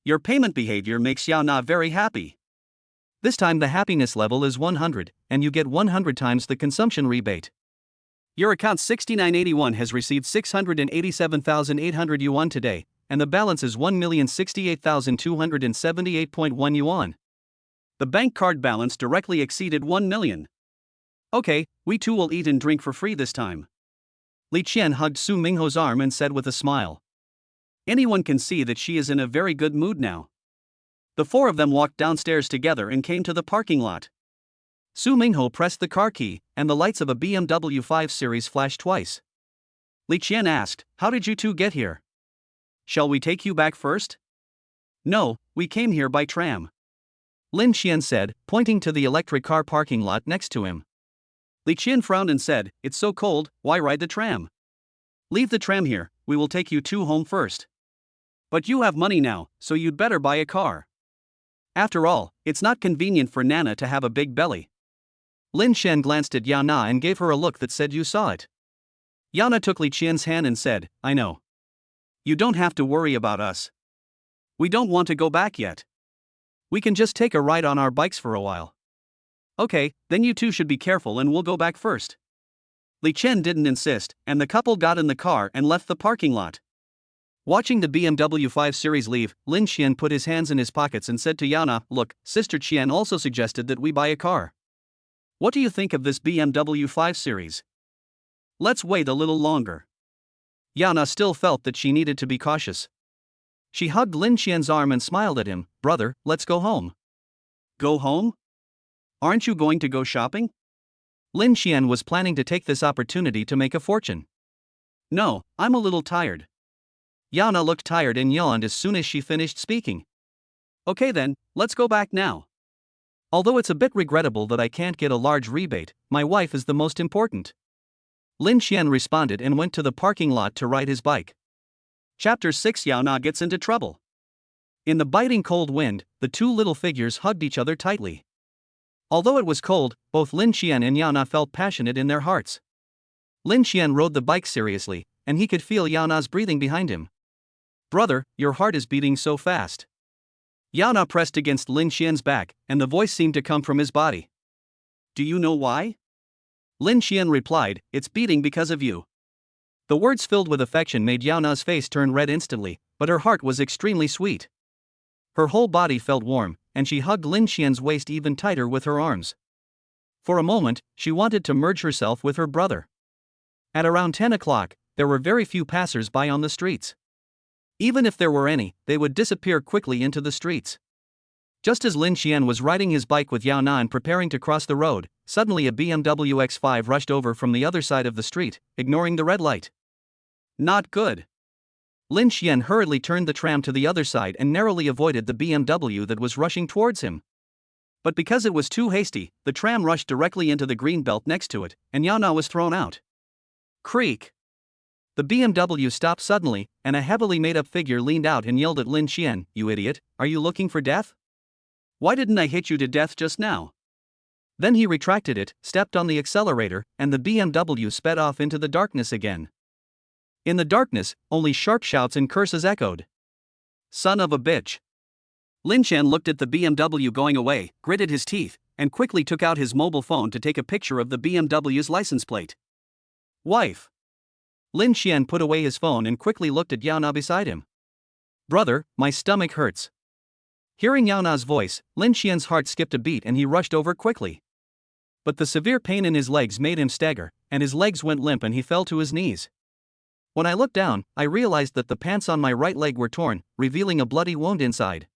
Your payment behavior makes Yana very happy. This time the happiness level is 100, and you get 100 times the consumption rebate. Your account 6981 has received 687,800 yuan today, and the balance is 1,068,278.1 yuan. The bank card balance directly exceeded 1 million. Okay, we too will eat and drink for free this time. Li Qian hugged Su Mingho's arm and said with a smile. Anyone can see that she is in a very good mood now. The four of them walked downstairs together and came to the parking lot. Su Mingho pressed the car key, and the lights of a BMW 5 Series flashed twice. Li Qian asked, how did you two get here? Shall we take you back first? No, we came here by tram. Lin Qian said, pointing to the electric car parking lot next to him. Li Qian frowned and said, it's so cold, why ride the tram? Leave the tram here, we will take you two home first. But you have money now, so you'd better buy a car. After all, it's not convenient for Nana to have a big belly. Lin Qian glanced at Yana and gave her a look that said you saw it. Yana took Li Qian's hand and said, I know. You don't have to worry about us. We don't want to go back yet. We can just take a ride on our bikes for a while. Okay, then you two should be careful and we'll go back first. Li Qian didn't insist, and the couple got in the car and left the parking lot. Watching the BMW 5 Series leave, Lin Qian put his hands in his pockets and said to Yana, look, Sister Qian also suggested that we buy a car. What do you think of this BMW 5 Series? Let's wait a little longer. Yana still felt that she needed to be cautious. She hugged Lin Qian's arm and smiled at him. Brother, let's go home. Go home? Aren't you going to go shopping? Lin Qian was planning to take this opportunity to make a fortune. No, I'm a little tired. Yana looked tired and yawned as soon as she finished speaking. Okay then, let's go back now. Although it's a bit regrettable that I can't get a large rebate, my wife is the most important. Lin Qian responded and went to the parking lot to ride his bike. Chapter 6 Yana gets into trouble. In the biting cold wind, the two little figures hugged each other tightly. Although it was cold, both Lin Qian and Yana felt passionate in their hearts. Lin Qian rode the bike seriously, and he could feel Yana's breathing behind him. Brother, your heart is beating so fast. Yana pressed against Lin Qian's back, and the voice seemed to come from his body. Do you know why? Lin Qian replied, it's beating because of you. The words filled with affection made Yana's face turn red instantly, but her heart was extremely sweet. Her whole body felt warm, and she hugged Lin Qian's waist even tighter with her arms. For a moment, she wanted to merge herself with her brother. At around 10 o'clock, there were very few passers-by on the streets. Even if there were any, they would disappear quickly into the streets. Just as Lin Qian was riding his bike with Yao Na and preparing to cross the road, suddenly a BMW X5 rushed over from the other side of the street, ignoring the red light. Not good. Lin Qian hurriedly turned the tram to the other side and narrowly avoided the BMW that was rushing towards him. But because it was too hasty, the tram rushed directly into the green belt next to it, and Yao Na was thrown out. Creak! The BMW stopped suddenly, and a heavily made-up figure leaned out and yelled at Lin Qian, "You idiot, are you looking for death? Why didn't I hit you to death just now?" Then he retracted it, stepped on the accelerator, and the BMW sped off into the darkness again. In the darkness, only sharp shouts and curses echoed. Son of a bitch. Lin Qian looked at the BMW going away, gritted his teeth, and quickly took out his mobile phone to take a picture of the BMW's license plate. Wife. Lin Qian put away his phone and quickly looked at Yao Na beside him. Brother, my stomach hurts. Hearing Yao Na's voice, Lin Qian's heart skipped a beat and he rushed over quickly. But the severe pain in his legs made him stagger, and his legs went limp and he fell to his knees. When I looked down, I realized that the pants on my right leg were torn, revealing a bloody wound inside.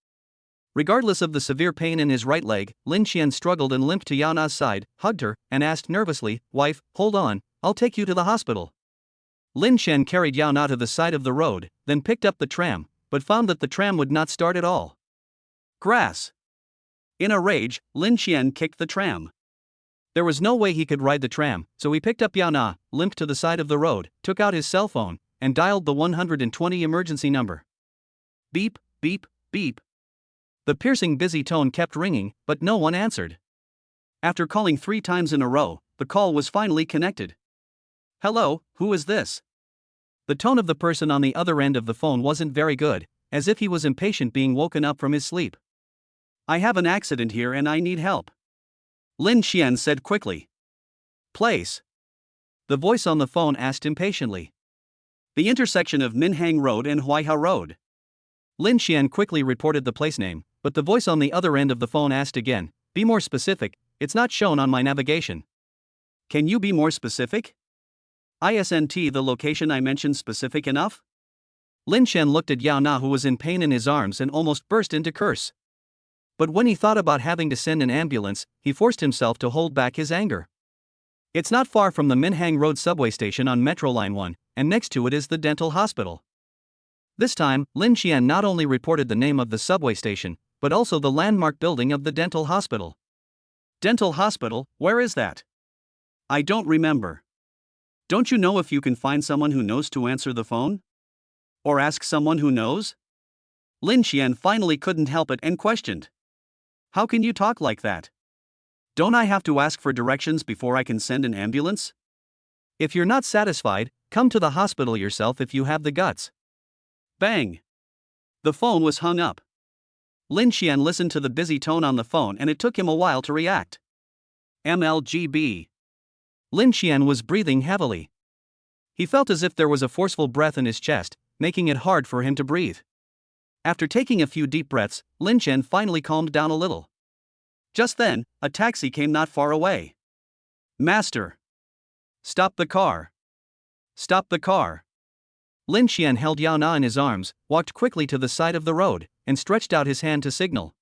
Regardless of the severe pain in his right leg, Lin Qian struggled and limped to Yao Na's side, hugged her, and asked nervously, "Wife, hold on, I'll take you to the hospital." Lin Qian carried Yao Na to the side of the road, then picked up the tram, but found that the tram would not start at all. Grass. In a rage, Lin Qian kicked the tram. There was no way he could ride the tram, so he picked up Yao Na, limped to the side of the road, took out his cell phone, and dialed the 120 emergency number. Beep, beep, beep. The piercing busy tone kept ringing, but no one answered. After calling 3 times in a row, the call was finally connected. "Hello, who is this?" The tone of the person on the other end of the phone wasn't very good, as if he was impatient being woken up from his sleep. "I have an accident here and I need help," Lin Qian said quickly. "Place?" The voice on the phone asked impatiently. "The intersection of Minhang Road and Huaiha Road." Lin Qian quickly reported the place name, but the voice on the other end of the phone asked again, "Be more specific, it's not shown on my navigation." "Can you be more specific? Isn't the location I mentioned specific enough?" Lin Qian looked at Yao Na, who was in pain in his arms, and almost burst into curse. But when he thought about having to send an ambulance, he forced himself to hold back his anger. It's not far from the Minhang Road subway station on Metro Line 1, and next to it is the dental hospital. This time, Lin Qian not only reported the name of the subway station, but also the landmark building of the dental hospital. "Dental hospital, where is that?" "I don't remember." "Don't you know if you can find someone who knows to answer the phone? Or ask someone who knows?" Lin Qian finally couldn't help it and questioned. "How can you talk like that? Don't I have to ask for directions before I can send an ambulance? If you're not satisfied, come to the hospital yourself if you have the guts." Bang! The phone was hung up. Lin Qian listened to the busy tone on the phone and it took him a while to react. MLGB. Lin Qian was breathing heavily. He felt as if there was a forceful breath in his chest, making it hard for him to breathe. After taking a few deep breaths, Lin Qian finally calmed down a little. Just then, a taxi came not far away. "Master! Stop the car! Stop the car!" Lin Qian held Yao Na in his arms, walked quickly to the side of the road, and stretched out his hand to signal.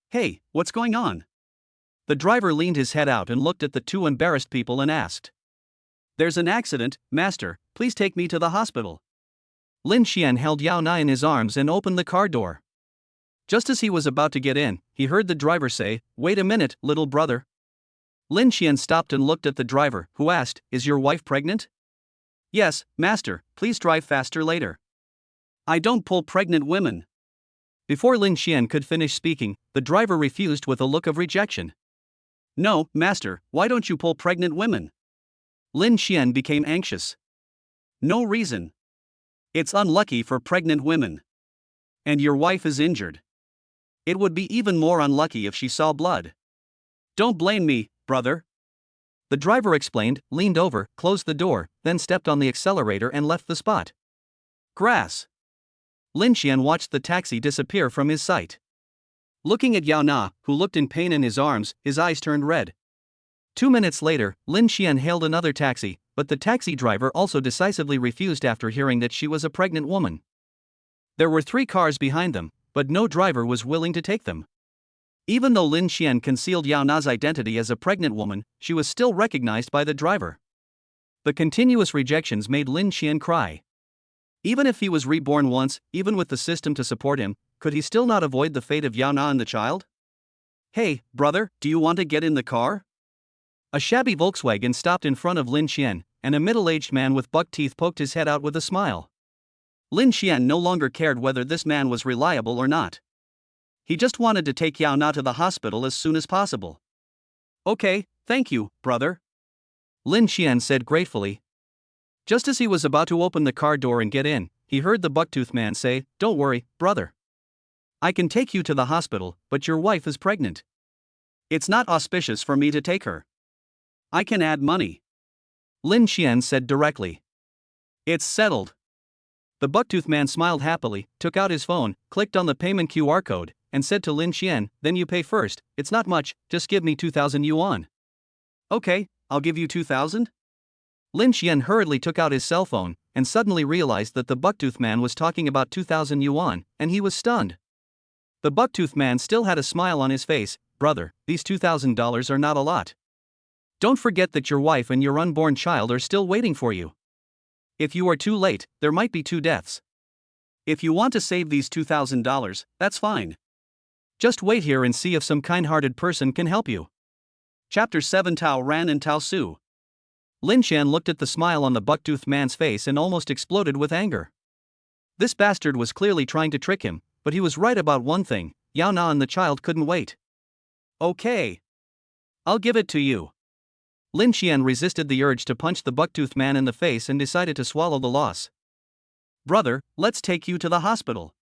"Hey, what's going on?" The driver leaned his head out and looked at the 2 embarrassed people and asked. "There's an accident, master, please take me to the hospital." Lin Qian held Yao Na in his arms and opened the car door. Just as he was about to get in, he heard the driver say, "Wait a minute, little brother." Lin Qian stopped and looked at the driver, who asked, "Is your wife pregnant?" "Yes, master, please drive faster later." "I don't pull pregnant women." Before Lin Qian could finish speaking, the driver refused with a look of rejection. "No, master, why don't you pull pregnant women?" Lin Qian became anxious. "No reason. It's unlucky for pregnant women. And your wife is injured. It would be even more unlucky if she saw blood. Don't blame me, brother." The driver explained, leaned over, closed the door, then stepped on the accelerator and left the spot. Grass. Lin Qian watched the taxi disappear from his sight. Looking at Yao Na, who looked in pain in his arms, his eyes turned red. 2 minutes later, Lin Qian hailed another taxi, but the taxi driver also decisively refused after hearing that she was a pregnant woman. There were 3 cars behind them, but no driver was willing to take them. Even though Lin Qian concealed Yao Na's identity as a pregnant woman, she was still recognized by the driver. The continuous rejections made Lin Qian cry. Even if he was reborn once, even with the system to support him, could he still not avoid the fate of Yao Na and the child? "Hey, brother, do you want to get in the car?" A shabby Volkswagen stopped in front of Lin Qian, and a middle-aged man with buck teeth poked his head out with a smile. Lin Qian no longer cared whether this man was reliable or not. He just wanted to take Yao Na to the hospital as soon as possible. "Okay, thank you, brother," Lin Qian said gratefully. Just as he was about to open the car door and get in, he heard the bucktooth man say, "Don't worry, brother. I can take you to the hospital, but your wife is pregnant. It's not auspicious for me to take her. I can add money," Lin Qian said directly. "It's settled." The bucktooth man smiled happily, took out his phone, clicked on the payment QR code, and said to Lin Qian, "Then you pay first, it's not much, just give me 2,000 yuan. "Okay, I'll give you 2,000? Lin Qian hurriedly took out his cell phone, and suddenly realized that the bucktooth man was talking about 2,000 yuan, and he was stunned. The bucktooth man still had a smile on his face. Brother, these $2,000 are not a lot. Don't forget that your wife and your unborn child are still waiting for you. If you are too late, there might be 2 deaths. If you want to save these $2,000, that's fine. Just wait here and see if some kind-hearted person can help you. Chapter 7. Tao Ran and Tao Su. Lin Xian looked at the smile on the bucktooth man's face and almost exploded with anger. This bastard was clearly trying to trick him, but he was right about one thing: Yao Na and the child couldn't wait. Okay. I'll give it to you. Lin Xian resisted the urge to punch the bucktooth man in the face and decided to swallow the loss. Brother, let's take you to the hospital.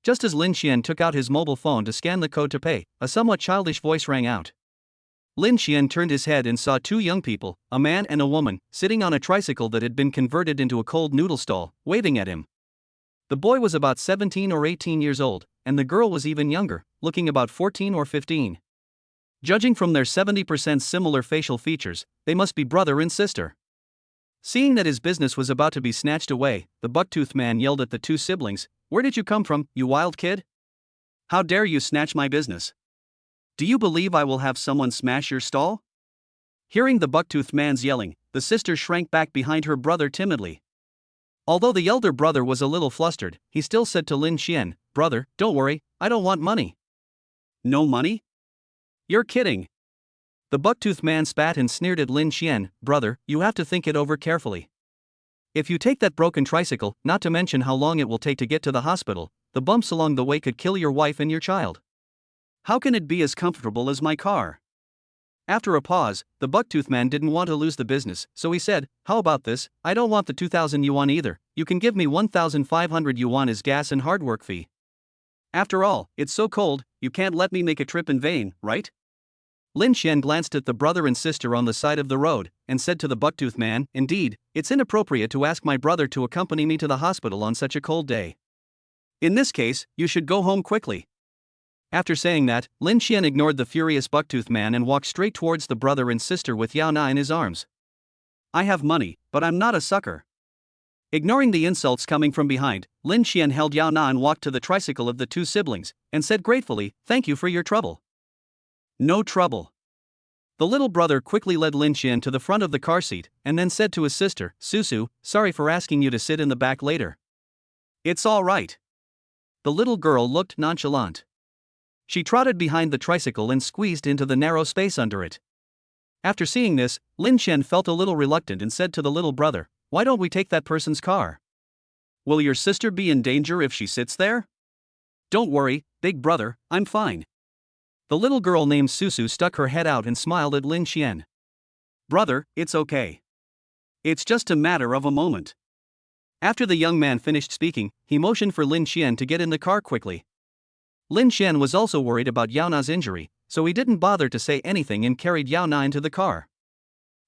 Just as Lin Xian took out his mobile phone to scan the code to pay, a somewhat childish voice rang out. Lin Xian turned his head and saw 2 young people, a man and a woman, sitting on a tricycle that had been converted into a cold noodle stall, waving at him. The boy was about 17 or 18 years old, and the girl was even younger, looking about 14 or 15. Judging from their 70% similar facial features, they must be brother and sister. Seeing that his business was about to be snatched away, the bucktooth man yelled at the 2 siblings, "Where did you come from, you wild kid? How dare you snatch my business? Do you believe I will have someone smash your stall?" Hearing the bucktooth man's yelling, the sister shrank back behind her brother timidly. Although the elder brother was a little flustered, he still said to Lin Xian, "Brother, don't worry, I don't want money." "No money? You're kidding." The bucktooth man spat and sneered at Lin Xian. "Brother, you have to think it over carefully. If you take that broken tricycle, not to mention how long it will take to get to the hospital, the bumps along the way could kill your wife and your child. How can it be as comfortable as my car?" After a pause, the bucktooth man didn't want to lose the business, so he said, "How about this? I don't want the 2,000 yuan either. You can give me 1,500 yuan as gas and hard work fee. After all, it's so cold, you can't let me make a trip in vain, right?" Lin Xian glanced at the brother and sister on the side of the road, and said to the bucktooth man, "Indeed, it's inappropriate to ask my brother to accompany me to the hospital on such a cold day. In this case, you should go home quickly." After saying that, Lin Xian ignored the furious bucktooth man and walked straight towards the brother and sister with Yao Na in his arms. "I have money, but I'm not a sucker." Ignoring the insults coming from behind, Lin Xian held Yao Na and walked to the tricycle of the 2 siblings, and said gratefully, "Thank you for your trouble." "No trouble." The little brother quickly led Lin Xian to the front of the car seat, and then said to his sister, "Susu, sorry for asking you to sit in the back later." "It's all right." The little girl looked nonchalant. She trotted behind the tricycle and squeezed into the narrow space under it. After seeing this, Lin Xian felt a little reluctant and said to the little brother, "Why don't we take that person's car? Will your sister be in danger if she sits there?" "Don't worry, big brother, I'm fine." The little girl named Susu stuck her head out and smiled at Lin Xian. "Brother, it's okay. It's just a matter of a moment." After the young man finished speaking, he motioned for Lin Xian to get in the car quickly. Lin Xian was also worried about Yao Na's injury, so he didn't bother to say anything and carried Yao Na into the car.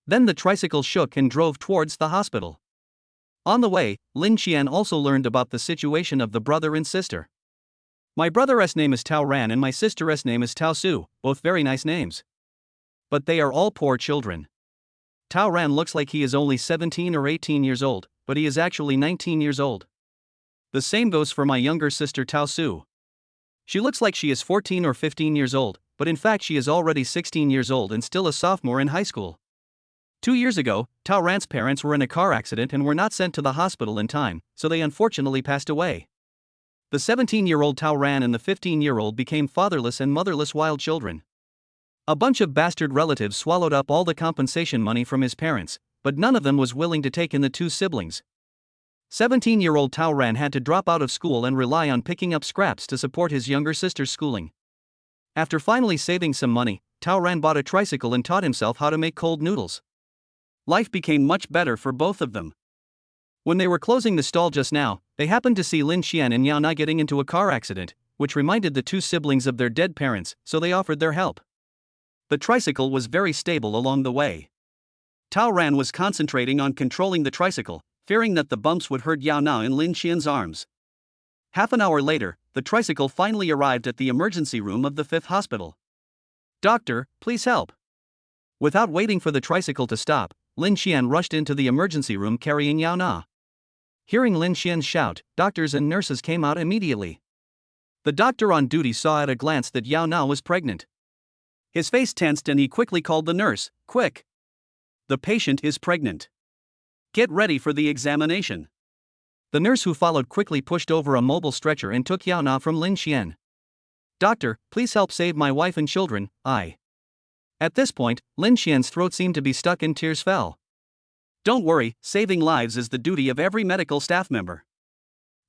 Then the tricycle shook and drove towards the hospital. On the way, Lin Xian also learned about the situation of the brother and sister. "My brother's name is Tao Ran and my sister's name is Tao Su, both very nice names. But they are all poor children. Tao Ran looks like he is only 17 or 18 years old, but he is actually 19 years old. The same goes for my younger sister Tao Su. She looks like she is 14 or 15 years old, but in fact she is already 16 years old and still a sophomore in high school. 2 years ago, Tao Ran's parents were in a car accident and were not sent to the hospital in time, so they unfortunately passed away. The 17-year-old Tao Ran and the 15-year-old became fatherless and motherless wild children. A bunch of bastard relatives swallowed up all the compensation money from his parents, but none of them was willing to take in the 2 siblings. 17-year-old Tao Ran had to drop out of school and rely on picking up scraps to support his younger sister's schooling. After finally saving some money, Tao Ran bought a tricycle and taught himself how to make cold noodles. Life became much better for both of them. When they were closing the stall just now, they happened to see Lin Xian and Yao Na getting into a car accident, which reminded the 2 siblings of their dead parents, so they offered their help. The tricycle was very stable along the way. Tao Ran was concentrating on controlling the tricycle, fearing that the bumps would hurt Yao Na in Lin Xian's arms. Half an hour later, the tricycle finally arrived at the emergency room of the 5th hospital. "Doctor, please help." Without waiting for the tricycle to stop, Lin Xian rushed into the emergency room carrying Yao Na. Hearing Lin Xian's shout, doctors and nurses came out immediately. The doctor on duty saw at a glance that Yao Na was pregnant. His face tensed and he quickly called the nurse. Quick! The patient is pregnant. Get ready for the examination. The nurse who followed quickly pushed over a mobile stretcher and took Yao Na from Lin Xian. Doctor, please help save my wife and children, I. At this point, Lin Xian's throat seemed to be stuck and tears fell. Don't worry, saving lives is the duty of every medical staff member.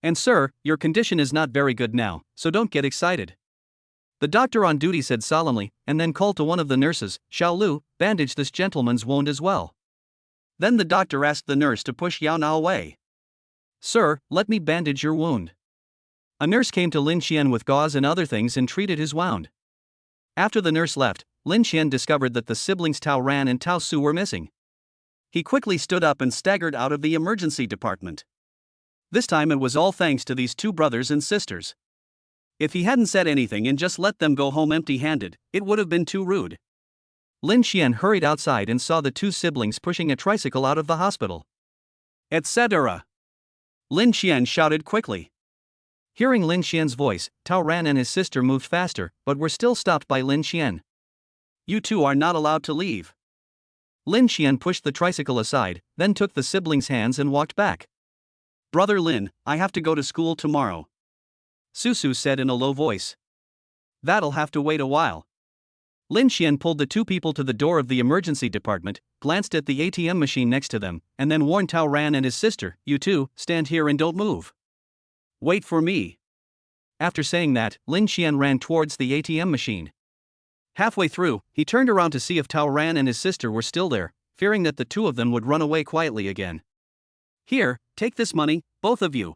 And sir, your condition is not very good now, so don't get excited. The doctor on duty said solemnly, and then called to one of the nurses, Xiao Lu, bandage this gentleman's wound as well. Then the doctor asked the nurse to push Yao Na away. Sir, let me bandage your wound. A nurse came to Lin Xian with gauze and other things and treated his wound. After the nurse left, Lin Xian discovered that the siblings Tao Ran and Tao Su were missing. He quickly stood up and staggered out of the emergency department. This time it was all thanks to these two brothers and sisters. If he hadn't said anything and just let them go home empty-handed, it would have been too rude. Lin Xian hurried outside and saw the two siblings pushing a tricycle out of the hospital. Etc. Lin Xian shouted quickly. Hearing Lin Xian's voice, Tao Ran and his sister moved faster, but were still stopped by Lin Xian. You two are not allowed to leave. Lin Xian pushed the tricycle aside, then took the siblings' hands and walked back. Brother Lin, I have to go to school tomorrow. Susu said in a low voice. That'll have to wait a while. Lin Xian pulled the two people to the door of the emergency department, glanced at the ATM machine next to them, and then warned Tao Ran and his sister, you two, stand here and don't move. Wait for me. After saying that, Lin Xian ran towards the ATM machine. Halfway through, he turned around to see if Tao Ran and his sister were still there, fearing that the two of them would run away quietly again. Here, take this money, both of you.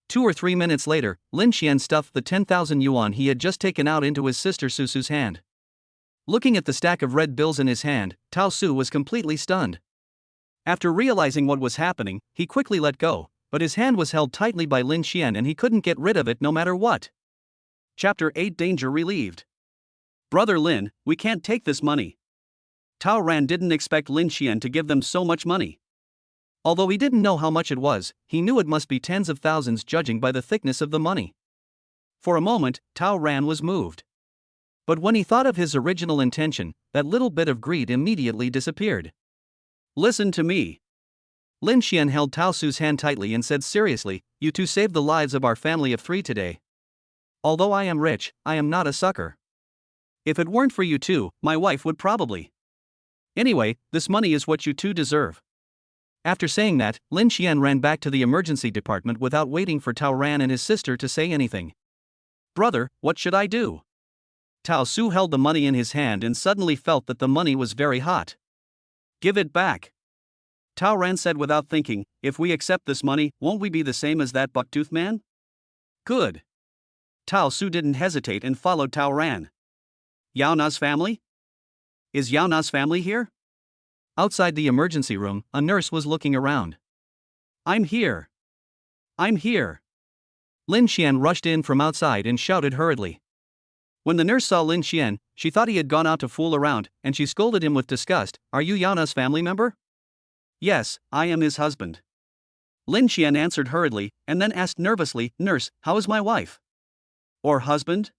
2 or 3 minutes later, Lin Xian stuffed the 10,000 yuan he had just taken out into his sister Susu's hand. Looking at the stack of red bills in his hand, Tao Su was completely stunned. After realizing what was happening, he quickly let go, but his hand was held tightly by Lin Xian and he couldn't get rid of it no matter what. Chapter 8 Danger Relieved. Brother Lin, we can't take this money. Tao Ran didn't expect Lin Xian to give them so much money. Although he didn't know how much it was, he knew it must be tens of thousands judging by the thickness of the money. For a moment, Tao Ran was moved. But when he thought of his original intention, that little bit of greed immediately disappeared. Listen to me. Lin Xian held Tao Su's hand tightly and said seriously, you two saved the lives of our family of 3 today. Although I am rich, I am not a sucker. If it weren't for you two, my wife would probably. Anyway, this money is what you two deserve. After saying that, Lin Xian ran back to the emergency department without waiting for Tao Ran and his sister to say anything. Brother, what should I do? Tao Su held the money in his hand and suddenly felt that the money was very hot. Give it back. Tao Ran said without thinking, if we accept this money, won't we be the same as that bucktooth man? Good. Tao Su didn't hesitate and followed Tao Ran. Yao Na's family? Is Yao Na's family here? Outside the emergency room, a nurse was looking around. I'm here. I'm here. Lin Xian rushed in from outside and shouted hurriedly. When the nurse saw Lin Xian, she thought he had gone out to fool around, and she scolded him with disgust. Are you Yao Na's family member? Yes, I am his husband. Lin Xian answered hurriedly, and then asked nervously, Nurse, how is my wife? Or husband?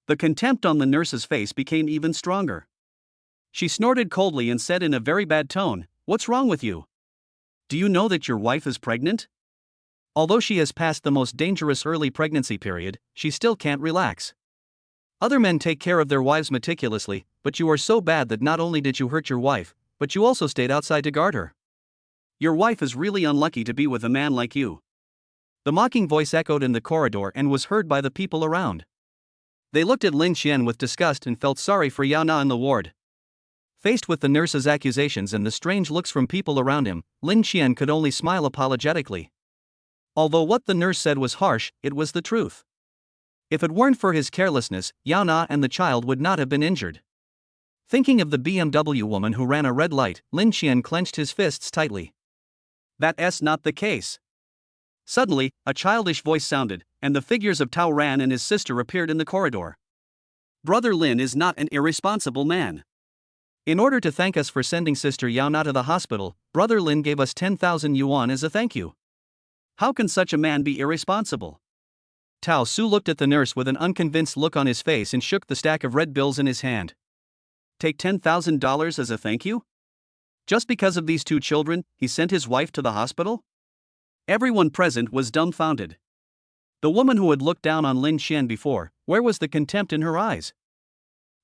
The contempt on the nurse's face became even stronger. She snorted coldly and said in a very bad tone, What's wrong with you? Do you know that your wife is pregnant? Although she has passed the most dangerous early pregnancy period, she still can't relax. Other men take care of their wives meticulously, but you are so bad that not only did you hurt your wife, but you also stayed outside to guard her. Your wife is really unlucky to be with a man like you. The mocking voice echoed in the corridor and was heard by the people around. They looked at Lin Xian with disgust and felt sorry for Yao Na in the ward. Faced with the nurse's accusations and the strange looks from people around him, Lin Xian could only smile apologetically. Although what the nurse said was harsh, it was the truth. If it weren't for his carelessness, Yao Na and the child would not have been injured. Thinking of the BMW woman who ran a red light, Lin Xian clenched his fists tightly. That's not the case. Suddenly, a childish voice sounded, and the figures of Tao Ran and his sister appeared in the corridor. Brother Lin is not an irresponsible man. In order to thank us for sending Sister Yao Na to the hospital, Brother Lin gave us 10,000 yuan as a thank you. How can such a man be irresponsible? Tao Su looked at the nurse with an unconvinced look on his face and shook the stack of red bills in his hand. Take $10,000 as a thank you? Just because of these two children, he sent his wife to the hospital? Everyone present was dumbfounded. The woman who had looked down on Lin Xian before, where was the contempt in her eyes?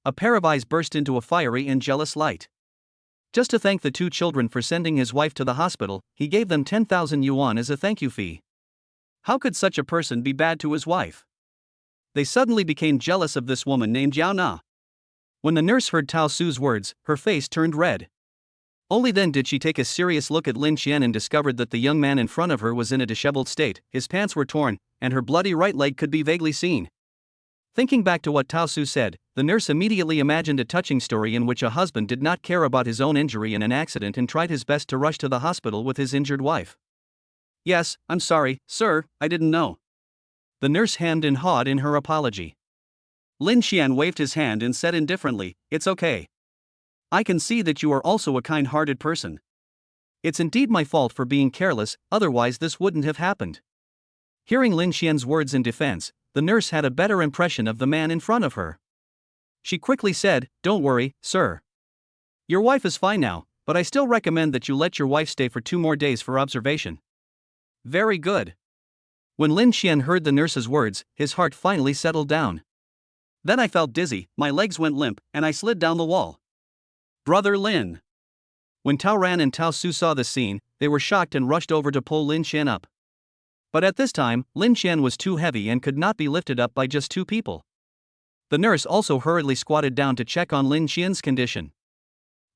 A pair of eyes burst into a fiery and jealous light. Just to thank the two children for sending his wife to the hospital, he gave them 10,000 yuan as a thank you fee. How could such a person be bad to his wife? They suddenly became jealous of this woman named Yao Na. When the nurse heard Tao Su's words, her face turned red. Only then did she take a serious look at Lin Xian and discovered that the young man in front of her was in a disheveled state, his pants were torn, and her bloody right leg could be vaguely seen. Thinking back to what Tao Su said, the nurse immediately imagined a touching story in which a husband did not care about his own injury in an accident and tried his best to rush to the hospital with his injured wife. Yes, I'm sorry, sir, I didn't know. The nurse hemmed and hawed in her apology. Lin Xian waved his hand and said indifferently, It's okay. I can see that you are also a kind-hearted person. It's indeed my fault for being careless, otherwise this wouldn't have happened. Hearing Lin Xian's words in defense, the nurse had a better impression of the man in front of her. She quickly said, Don't worry, sir. Your wife is fine now, but I still recommend that you let your wife stay for 2 more days for observation. Very good. When Lin Xian heard the nurse's words, his heart finally settled down. Then I felt dizzy, my legs went limp, and I slid down the wall. Brother Lin. When Tao Ran and Tao Su saw this scene, they were shocked and rushed over to pull Lin Xian up. But at this time, Lin Xian was too heavy and could not be lifted up by just 2 people. The nurse also hurriedly squatted down to check on Lin Xian's condition.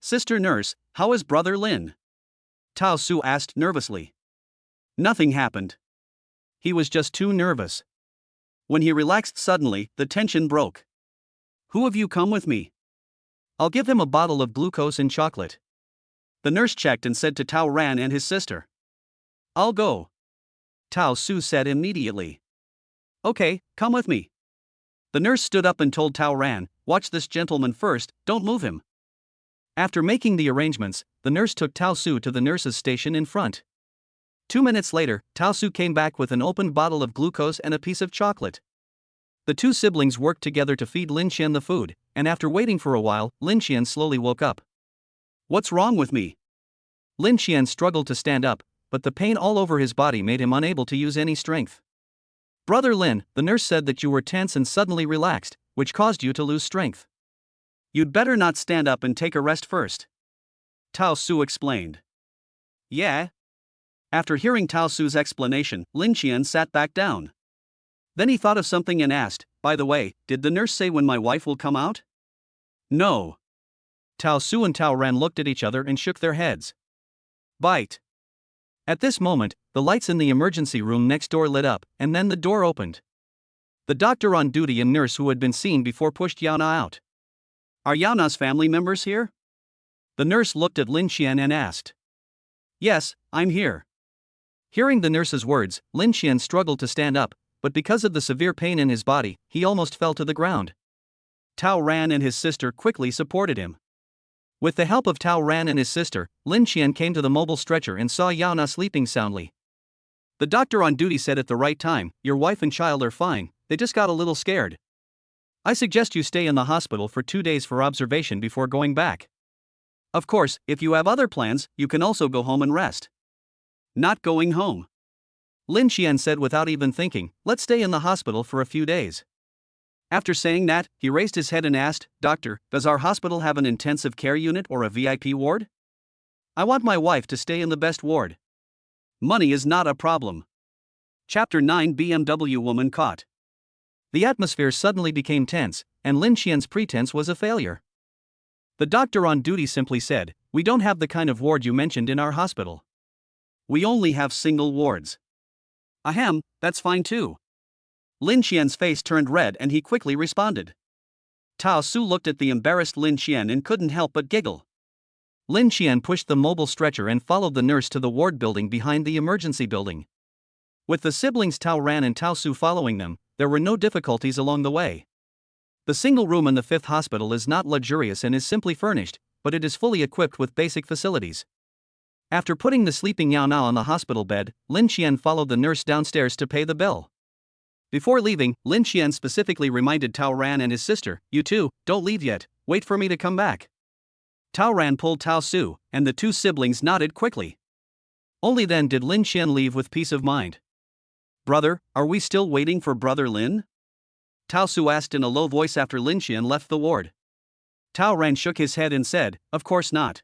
Sister nurse, how is brother Lin? Tao Su asked nervously. Nothing happened. He was just too nervous. When he relaxed suddenly, the tension broke. Who have you come with me? I'll give him a bottle of glucose and chocolate. The nurse checked and said to Tao Ran and his sister. I'll go. Tao Su said immediately. Okay, come with me. The nurse stood up and told Tao Ran, Watch this gentleman first, don't move him. After making the arrangements, the nurse took Tao Su to the nurse's station in front. 2 minutes later, Tao Su came back with an opened bottle of glucose and a piece of chocolate. The two siblings worked together to feed Lin Xian the food, and after waiting for a while, Lin Xian slowly woke up. What's wrong with me? Lin Xian struggled to stand up, but the pain all over his body made him unable to use any strength. Brother Lin, the nurse said that you were tense and suddenly relaxed, which caused you to lose strength. You'd better not stand up and take a rest first. Tao Su explained. Yeah? After hearing Tao Su's explanation, Lin Xian sat back down. Then he thought of something and asked, By the way, did the nurse say when my wife will come out? No. Tao Su and Tao Ran looked at each other and shook their heads. Bite. At this moment, the lights in the emergency room next door lit up, and then the door opened. The doctor on duty and nurse who had been seen before pushed Yao Na out. Are Yao Na's family members here? The nurse looked at Lin Xian and asked. Yes, I'm here. Hearing the nurse's words, Lin Xian struggled to stand up, but because of the severe pain in his body, he almost fell to the ground. Tao Ran and his sister quickly supported him. With the help of Tao Ran and his sister, Lin Xian came to the mobile stretcher and saw Yao Na sleeping soundly. The doctor on duty said at the right time, Your wife and child are fine, they just got a little scared. I suggest you stay in the hospital for 2 days for observation before going back. Of course, if you have other plans, you can also go home and rest. Not going home. Lin Xian said without even thinking, Let's stay in the hospital for a few days. After saying that, he raised his head and asked, Doctor, does our hospital have an intensive care unit or a VIP ward? I want my wife to stay in the best ward. Money is not a problem. Chapter 9 BMW Woman Caught. The atmosphere suddenly became tense, and Lin Xian's pretense was a failure. The doctor on duty simply said, We don't have the kind of ward you mentioned in our hospital. We only have single wards. Ahem, that's fine too. Lin Xian's face turned red and he quickly responded. Tao Su looked at the embarrassed Lin Xian and couldn't help but giggle. Lin Xian pushed the mobile stretcher and followed the nurse to the ward building behind the emergency building. With the siblings Tao Ran and Tao Su following them, there were no difficulties along the way. The single room in the 5th hospital is not luxurious and is simply furnished, but it is fully equipped with basic facilities. After putting the sleeping Yao Na on the hospital bed, Lin Xian followed the nurse downstairs to pay the bill. Before leaving, Lin Xian specifically reminded Tao Ran and his sister, "You two, don't leave yet, wait for me to come back." Tao Ran pulled Tao Su, and the two siblings nodded quickly. Only then did Lin Xian leave with peace of mind. "Brother, are we still waiting for Brother Lin?" Tao Su asked in a low voice after Lin Xian left the ward. Tao Ran shook his head and said, "Of course not.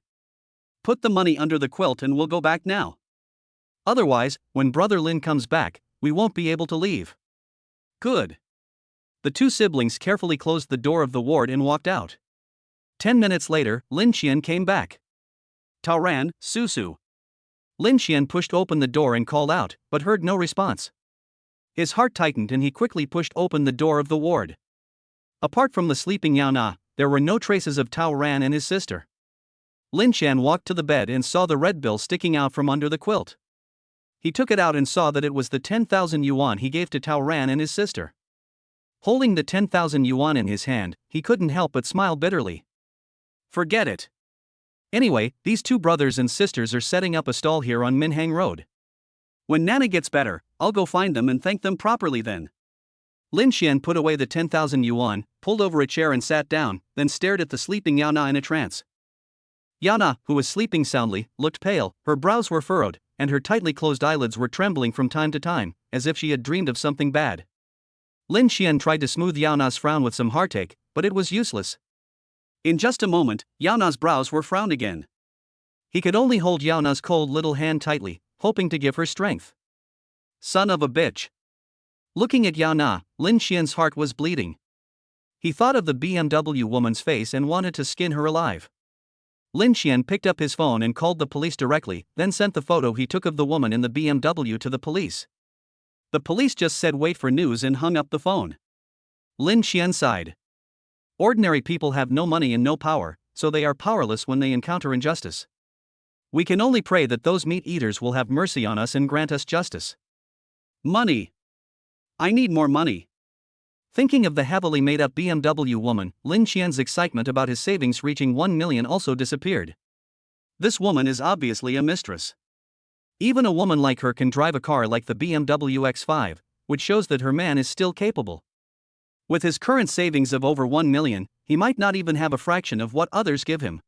Put the money under the quilt and we'll go back now. Otherwise, when Brother Lin comes back, we won't be able to leave." "Good." The two siblings carefully closed the door of the ward and walked out. 10 minutes later, Lin Xian came back. "Tao Ran, Su. Lin Xian pushed open the door and called out, but heard no response. His heart tightened and he quickly pushed open the door of the ward. Apart from the sleeping Yao Na, there were no traces of Tao Ran and his sister. Lin Xian walked to the bed and saw the red bill sticking out from under the quilt. He took it out and saw that it was the 10,000 yuan he gave to Tao Ran and his sister. Holding the 10,000 yuan in his hand, he couldn't help but smile bitterly. Forget it. Anyway, these two brothers and sisters are setting up a stall here on Minhang Road. When Nana gets better, I'll go find them and thank them properly then. Lin Xian put away the 10,000 yuan, pulled over a chair and sat down, then stared at the sleeping Yao Na in a trance. Yao Na, who was sleeping soundly, looked pale, her brows were furrowed, and her tightly closed eyelids were trembling from time to time, as if she had dreamed of something bad. Lin Xian tried to smooth Yao Na's frown with some heartache, but it was useless. In just a moment, Yao Na's brows were frowned again. He could only hold Yao Na's cold little hand tightly, hoping to give her strength. Son of a bitch. Looking at Yao Na, Lin Xian's heart was bleeding. He thought of the BMW woman's face and wanted to skin her alive. Lin Xian picked up his phone and called the police directly, then sent the photo he took of the woman in the BMW to the police. The police just said wait for news and hung up the phone. Lin Xian sighed. Ordinary people have no money and no power, so they are powerless when they encounter injustice. We can only pray that those meat eaters will have mercy on us and grant us justice. Money. I need more money. Thinking of the heavily made-up BMW woman, Lin Xian's excitement about his savings reaching 1 million also disappeared. This woman is obviously a mistress. Even a woman like her can drive a car like the BMW X5, which shows that her man is still capable. With his current savings of over 1 million, he might not even have a fraction of what others give him.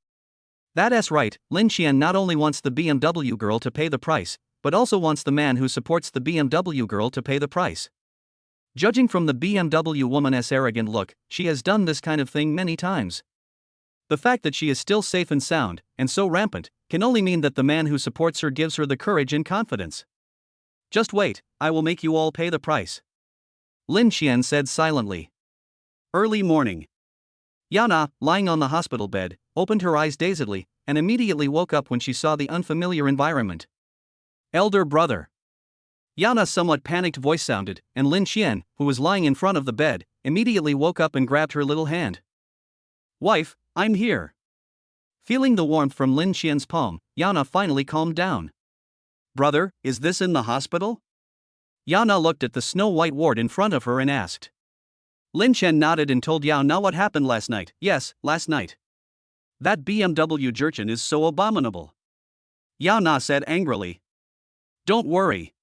That's right, Lin Xian not only wants the BMW girl to pay the price, but also wants the man who supports the BMW girl to pay the price. Judging from the BMW woman's arrogant look, she has done this kind of thing many times. The fact that she is still safe and sound, and so rampant, can only mean that the man who supports her gives her the courage and confidence. Just wait, I will make you all pay the price. Lin Xian said silently. Early morning. Yao Na, lying on the hospital bed, opened her eyes dazedly, and immediately woke up when she saw the unfamiliar environment. Elder brother. Yao Na's somewhat panicked voice sounded, and Lin Xian, who was lying in front of the bed, immediately woke up and grabbed her little hand. Wife, I'm here. Feeling the warmth from Lin Xian's palm, Yao Na finally calmed down. Brother, is this in the hospital? Yao Na looked at the snow-white ward in front of her and asked. Lin Xian nodded and told Yao Na what happened last night. Yes, last night. That BMW jerkin is so abominable. Yao Na said angrily. Don't worry.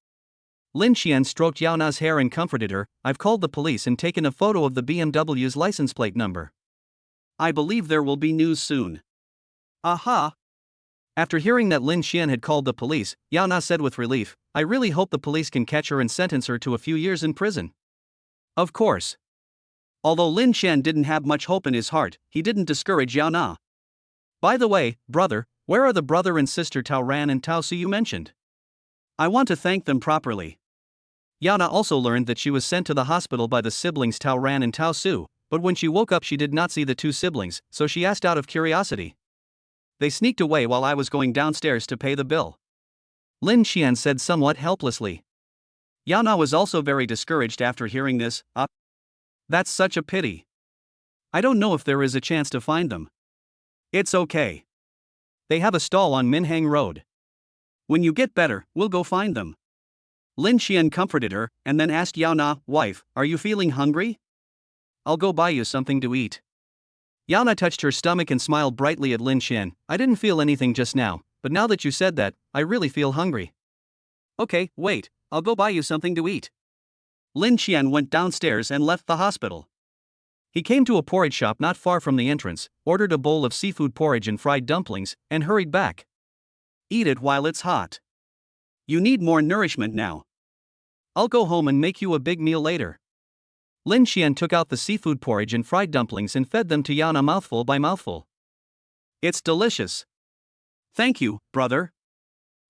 Lin Xian stroked Yao Na's hair and comforted her. I've called the police and taken a photo of the BMW's license plate number. I believe there will be news soon. Aha! After hearing that Lin Xian had called the police, Yao Na said with relief, I really hope the police can catch her and sentence her to a few years in prison. Of course. Although Lin Xian didn't have much hope in his heart, he didn't discourage Yao Na. By the way, brother, where are the brother and sister Tao Ran and Tao Su you mentioned? I want to thank them properly. Yao Na also learned that she was sent to the hospital by the siblings Tao Ran and Tao Su, but when she woke up she did not see the two siblings, so she asked out of curiosity. They sneaked away while I was going downstairs to pay the bill. Lin Xian said somewhat helplessly. Yao Na was also very discouraged after hearing this. That's such a pity. I don't know if there is a chance to find them. It's okay. They have a stall on Minhang Road. When you get better, we'll go find them. Lin Xian comforted her, and then asked Yao Na, wife, are you feeling hungry? I'll go buy you something to eat. Yao Na touched her stomach and smiled brightly at Lin Xian. I didn't feel anything just now, but now that you said that, I really feel hungry. Okay, wait, I'll go buy you something to eat. Lin Qian went downstairs and left the hospital. He came to a porridge shop not far from the entrance, ordered a bowl of seafood porridge and fried dumplings, and hurried back. Eat it while it's hot. You need more nourishment now. I'll go home and make you a big meal later. Lin Qian took out the seafood porridge and fried dumplings and fed them to Yao Na mouthful by mouthful. It's delicious. Thank you, brother.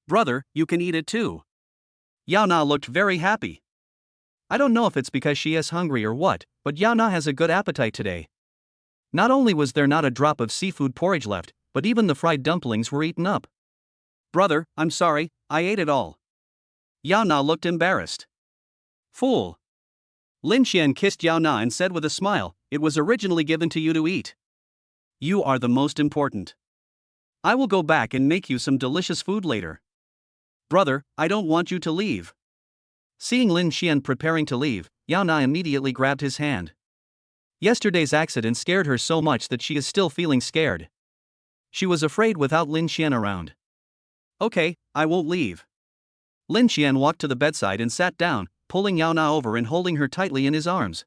Brother, you can eat it too. Yao Na looked very happy. I don't know if it's because she is hungry or what, but Yao Na has a good appetite today. Not only was there not a drop of seafood porridge left, but even the fried dumplings were eaten up. Brother, I'm sorry, I ate it all. Yao Na looked embarrassed. Fool. Lin Qian kissed Yao Na and said with a smile, it was originally given to you to eat. You are the most important. I will go back and make you some delicious food later. Brother, I don't want you to leave. Seeing Lin Qian preparing to leave, Yao Na immediately grabbed his hand. Yesterday's accident scared her so much that she is still feeling scared. She was afraid without Lin Qian around. Okay, I won't leave. Lin Qian walked to the bedside and sat down, pulling Yao Na over and holding her tightly in his arms.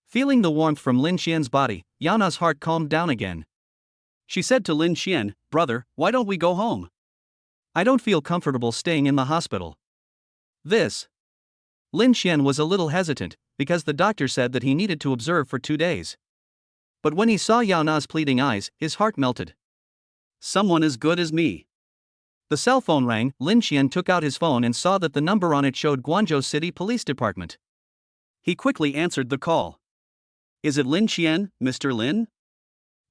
Feeling the warmth from Lin Qian's body, Yao Na's heart calmed down again. She said to Lin Qian, brother, why don't we go home? I don't feel comfortable staying in the hospital. Lin Qian was a little hesitant, because the doctor said that he needed to observe for 2 days. But when he saw Yao Na's pleading eyes, his heart melted. Someone as good as me. The cell phone rang. Lin Qian took out his phone and saw that the number on it showed Guangzhou City Police Department. He quickly answered the call. Is it Lin Qian, Mr. Lin?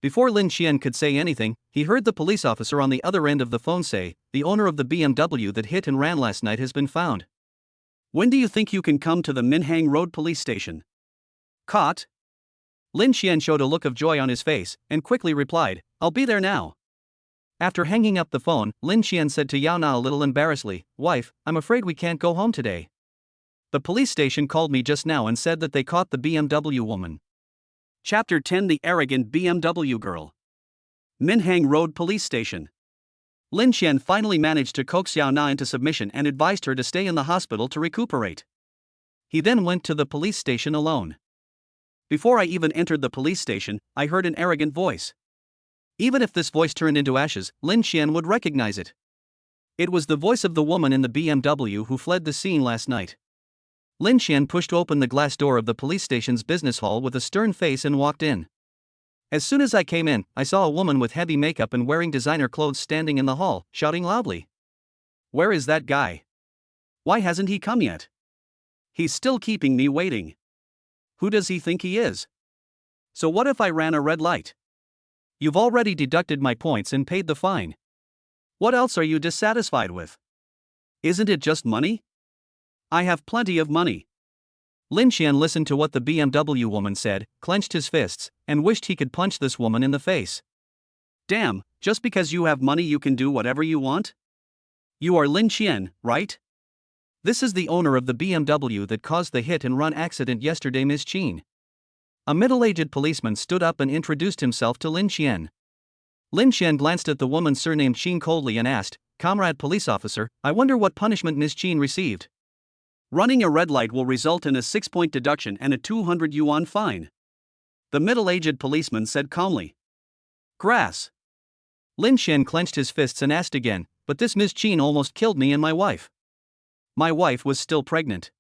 Before Lin Qian could say anything, he heard the police officer on the other end of the phone say, the owner of the BMW that hit and ran last night has been found. When do you think you can come to the Minhang Road police station? Caught? Lin Qian showed a look of joy on his face, and quickly replied, I'll be there now. After hanging up the phone, Lin Qian said to Yao Na a little embarrassedly, Wife, I'm afraid we can't go home today. The police station called me just now and said that they caught the BMW woman. Chapter 10 The Arrogant BMW Girl. Minhang Road Police Station. Lin Qian finally managed to coax Yao Na into submission and advised her to stay in the hospital to recuperate. He then went to the police station alone. Before I even entered the police station, I heard an arrogant voice. Even if this voice turned into ashes, Lin Qian would recognize it. It was the voice of the woman in the BMW who fled the scene last night. Lin Qian pushed open the glass door of the police station's business hall with a stern face and walked in. As soon as I came in, I saw a woman with heavy makeup and wearing designer clothes standing in the hall, shouting loudly. Where is that guy? Why hasn't he come yet? He's still keeping me waiting. Who does he think he is? So what if I ran a red light? You've already deducted my points and paid the fine. What else are you dissatisfied with? Isn't it just money? I have plenty of money. Lin Qian listened to what the BMW woman said, clenched his fists, and wished he could punch this woman in the face. Damn, just because you have money you can do whatever you want? You are Lin Qian, right? This is the owner of the BMW that caused the hit-and-run accident yesterday, Miss Qin. A middle-aged policeman stood up and introduced himself to Lin Qian. Lin Qian glanced at the woman surnamed Qin coldly and asked, Comrade police officer, I wonder what punishment Miss Qin received. Running a red light will result in a 6-point deduction and a 200 yuan fine. The middle-aged policeman said calmly. Grass. Lin Qian clenched his fists and asked again, but this Miss Qin almost killed me and my wife. My wife was still pregnant.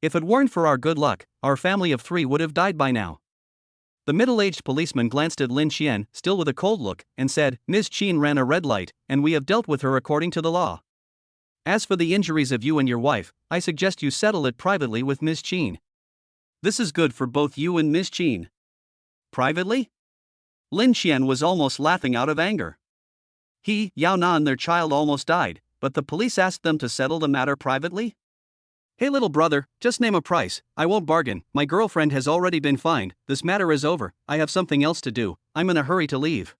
If it weren't for our good luck, our family of 3 would have died by now. The middle-aged policeman glanced at Lin Qian, still with a cold look, and said, Miss Qin ran a red light, and we have dealt with her according to the law. As for the injuries of you and your wife, I suggest you settle it privately with Miss Qin. This is good for both you and Miss Qin. Privately? Lin Qian was almost laughing out of anger. He, Yao Na and their child almost died, but the police asked them to settle the matter privately? Hey little brother, just name a price, I won't bargain, my girlfriend has already been fined, this matter is over, I have something else to do, I'm in a hurry to leave.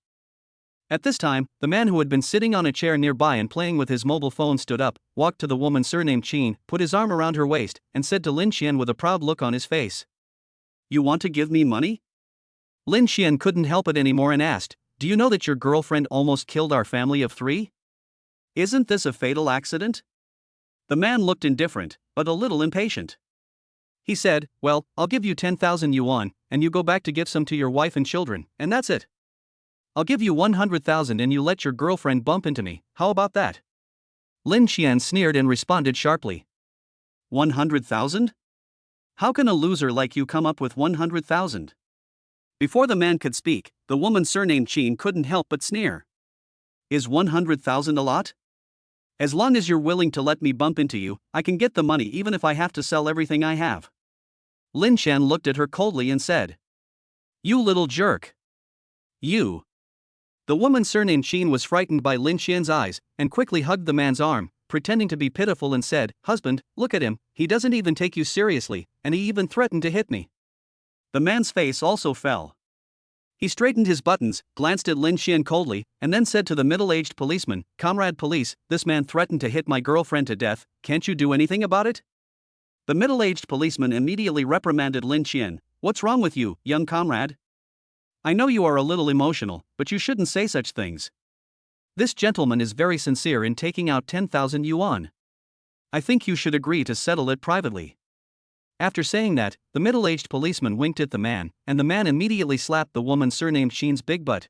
At this time, the man who had been sitting on a chair nearby and playing with his mobile phone stood up, walked to the woman surnamed Qin, put his arm around her waist, and said to Lin Qian with a proud look on his face. You want to give me money? Lin Qian couldn't help it anymore and asked, do you know that your girlfriend almost killed our family of 3? Isn't this a fatal accident? The man looked indifferent, but a little impatient. He said, well, I'll give you 10,000 yuan, and you go back to give some to your wife and children, and that's it. I'll give you 100,000 and you let your girlfriend bump into me, how about that? Lin Qian sneered and responded sharply. 100,000? How can a loser like you come up with 100,000? Before the man could speak, the woman surnamed Qin couldn't help but sneer. Is 100,000 a lot? As long as you're willing to let me bump into you, I can get the money even if I have to sell everything I have. Lin Qian looked at her coldly and said. You little jerk. You. The woman surnamed Qin was frightened by Lin Qian's eyes, and quickly hugged the man's arm, pretending to be pitiful and said, Husband, look at him, he doesn't even take you seriously, and he even threatened to hit me. The man's face also fell. He straightened his buttons, glanced at Lin Qian coldly, and then said to the middle-aged policeman, Comrade police, this man threatened to hit my girlfriend to death, can't you do anything about it? The middle-aged policeman immediately reprimanded Lin Qian. What's wrong with you, young comrade? I know you are a little emotional, but you shouldn't say such things. This gentleman is very sincere in taking out 10,000 yuan. I think you should agree to settle it privately. After saying that, the middle-aged policeman winked at the man, and the man immediately slapped the woman surnamed Qin's big butt.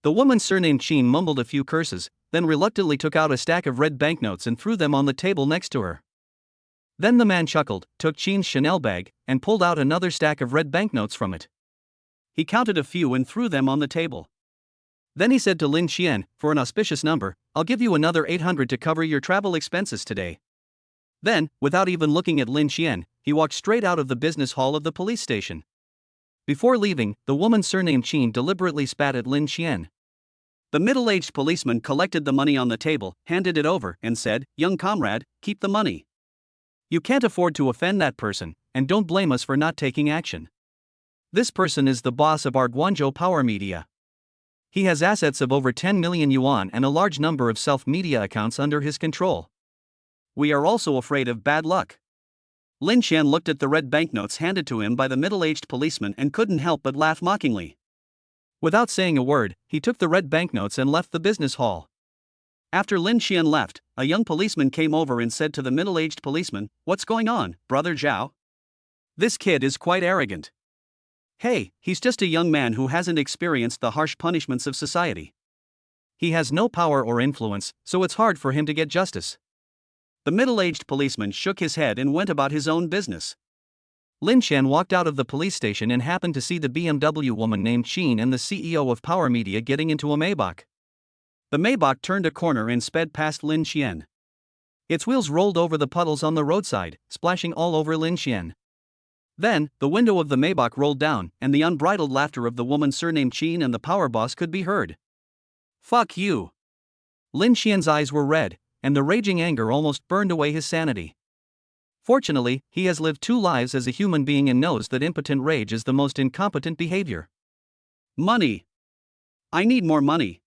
The woman surnamed Qin mumbled a few curses, then reluctantly took out a stack of red banknotes and threw them on the table next to her. Then the man chuckled, took Qin's Chanel bag, and pulled out another stack of red banknotes from it. He counted a few and threw them on the table. Then he said to Lin Qian, for an auspicious number, I'll give you another 800 to cover your travel expenses today. Then, without even looking at Lin Qian, he walked straight out of the business hall of the police station. Before leaving, the woman surnamed Qin deliberately spat at Lin Qian. The middle-aged policeman collected the money on the table, handed it over, and said, Young comrade, keep the money. You can't afford to offend that person, and don't blame us for not taking action. This person is the boss of our Guangzhou Power Media. He has assets of over 10 million yuan and a large number of self-media accounts under his control. We are also afraid of bad luck. Lin Qian looked at the red banknotes handed to him by the middle-aged policeman and couldn't help but laugh mockingly. Without saying a word, he took the red banknotes and left the business hall. After Lin Qian left, a young policeman came over and said to the middle-aged policeman, What's going on, brother Zhao? This kid is quite arrogant. Hey, he's just a young man who hasn't experienced the harsh punishments of society. He has no power or influence, so it's hard for him to get justice. The middle-aged policeman shook his head and went about his own business. Lin Qian walked out of the police station and happened to see the BMW woman named Qin and the CEO of Power Media getting into a Maybach. The Maybach turned a corner and sped past Lin Qian. Its wheels rolled over the puddles on the roadside, splashing all over Lin Qian. Then, the window of the Maybach rolled down, and the unbridled laughter of the woman surnamed Qin and the power boss could be heard. Fuck you. Lin Qian's eyes were red, and the raging anger almost burned away his sanity. Fortunately, he has lived 2 lives as a human being and knows that impotent rage is the most incompetent behavior. Money. I need more money.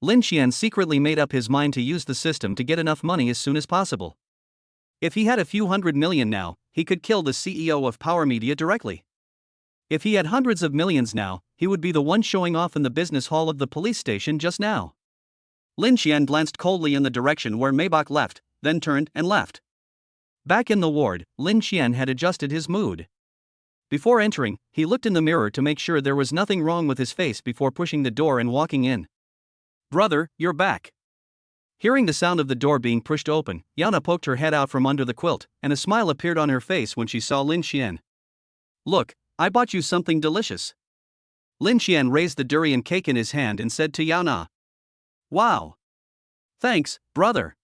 Lin Qian secretly made up his mind to use the system to get enough money as soon as possible. If he had a few hundred million now, he could kill the CEO of Power Media directly. If he had hundreds of millions now, he would be the one showing off in the business hall of the police station just now. Lin Qian glanced coldly in the direction where Maybach left, then turned and left. Back in the ward, Lin Qian had adjusted his mood. Before entering, he looked in the mirror to make sure there was nothing wrong with his face before pushing the door and walking in. Brother, you're back. Hearing the sound of the door being pushed open, Yana poked her head out from under the quilt, and a smile appeared on her face when she saw Lin Qian. Look, I bought you something delicious. Lin Qian raised the durian cake in his hand and said to Yana. Wow. Thanks, brother.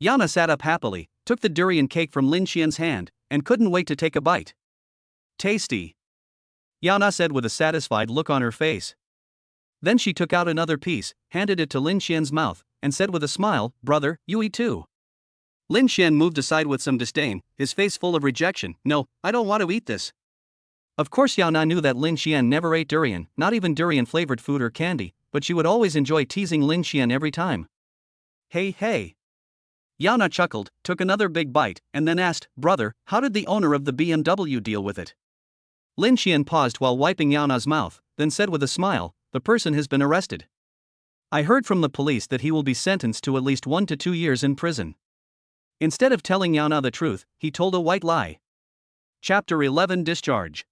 Yana sat up happily, took the durian cake from Lin Qian's hand, and couldn't wait to take a bite. Tasty. Yana said with a satisfied look on her face. Then she took out another piece, handed it to Lin Qian's mouth, and said with a smile, Brother, you eat too. Lin Qian moved aside with some disdain, his face full of rejection. No, I don't want to eat this. Of course Yana knew that Lin Qian never ate durian, not even durian-flavored food or candy, but she would always enjoy teasing Lin Qian every time. Hey. Yana chuckled, took another big bite, and then asked, Brother, how did the owner of the BMW deal with it? Lin Qian paused while wiping Yana's mouth, then said with a smile, The person has been arrested. I heard from the police that he will be sentenced to at least 1 to 2 years in prison. Instead of telling Yana the truth, he told a white lie. Chapter 11 Discharge.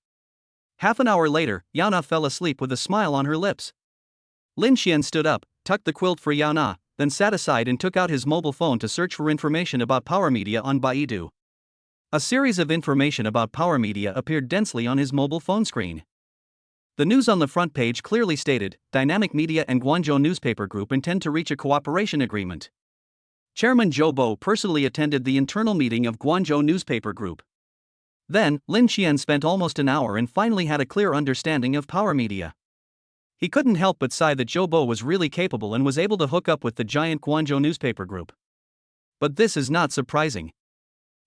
Half an hour later, Yana fell asleep with a smile on her lips. Lin Xian stood up, tucked the quilt for Yana, then sat aside and took out his mobile phone to search for information about Power Media on Baidu. A series of information about Power Media appeared densely on his mobile phone screen. The news on the front page clearly stated, Dynamic Media and Guangzhou Newspaper Group intend to reach a cooperation agreement. Chairman Zhou Bo personally attended the internal meeting of Guangzhou Newspaper Group. Then, Lin Xian spent almost an hour and finally had a clear understanding of Power Media. He couldn't help but sigh that Zhou Bo was really capable and was able to hook up with the giant Guangzhou Newspaper Group. But this is not surprising.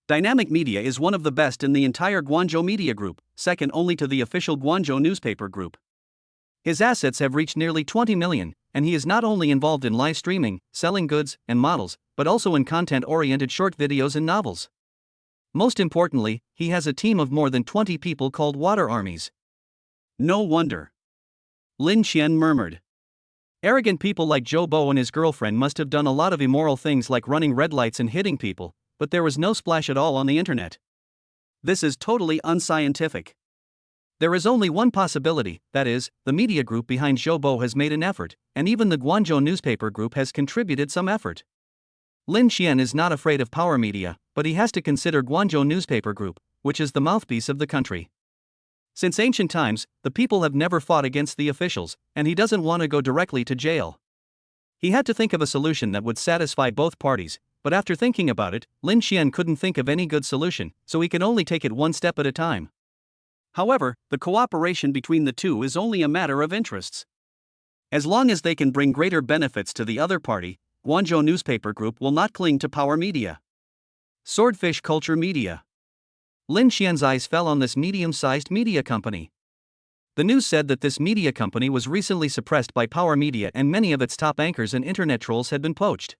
Dynamic Media is one of the best in the entire Guangzhou Media Group, second only to the official Guangzhou Newspaper Group. His assets have reached nearly 20 million, and he is not only involved in live streaming, selling goods and models, but also in content-oriented short videos and novels. Most importantly, he has a team of more than 20 people called Water Armies. No wonder. Lin Xian murmured. Arrogant people like Zhou Bo and his girlfriend must have done a lot of immoral things like running red lights and hitting people, but there was no splash at all on the internet. This is totally unscientific. There is only one possibility, that is, the media group behind Zhou Bo has made an effort, and even the Guangzhou Newspaper Group has contributed some effort. Lin Xian is not afraid of Power Media, but he has to consider Guangzhou Newspaper Group, which is the mouthpiece of the country. Since ancient times, the people have never fought against the officials, and he doesn't want to go directly to jail. He had to think of a solution that would satisfy both parties, but after thinking about it, Lin Xian couldn't think of any good solution, so he could only take it one step at a time. However, the cooperation between the two is only a matter of interests. As long as they can bring greater benefits to the other party, Guangzhou Newspaper Group will not cling to Power Media. Swordfish Culture Media. Lin Xian's eyes fell on this medium-sized media company. The news said that this media company was recently suppressed by Power Media and many of its top anchors and internet trolls had been poached.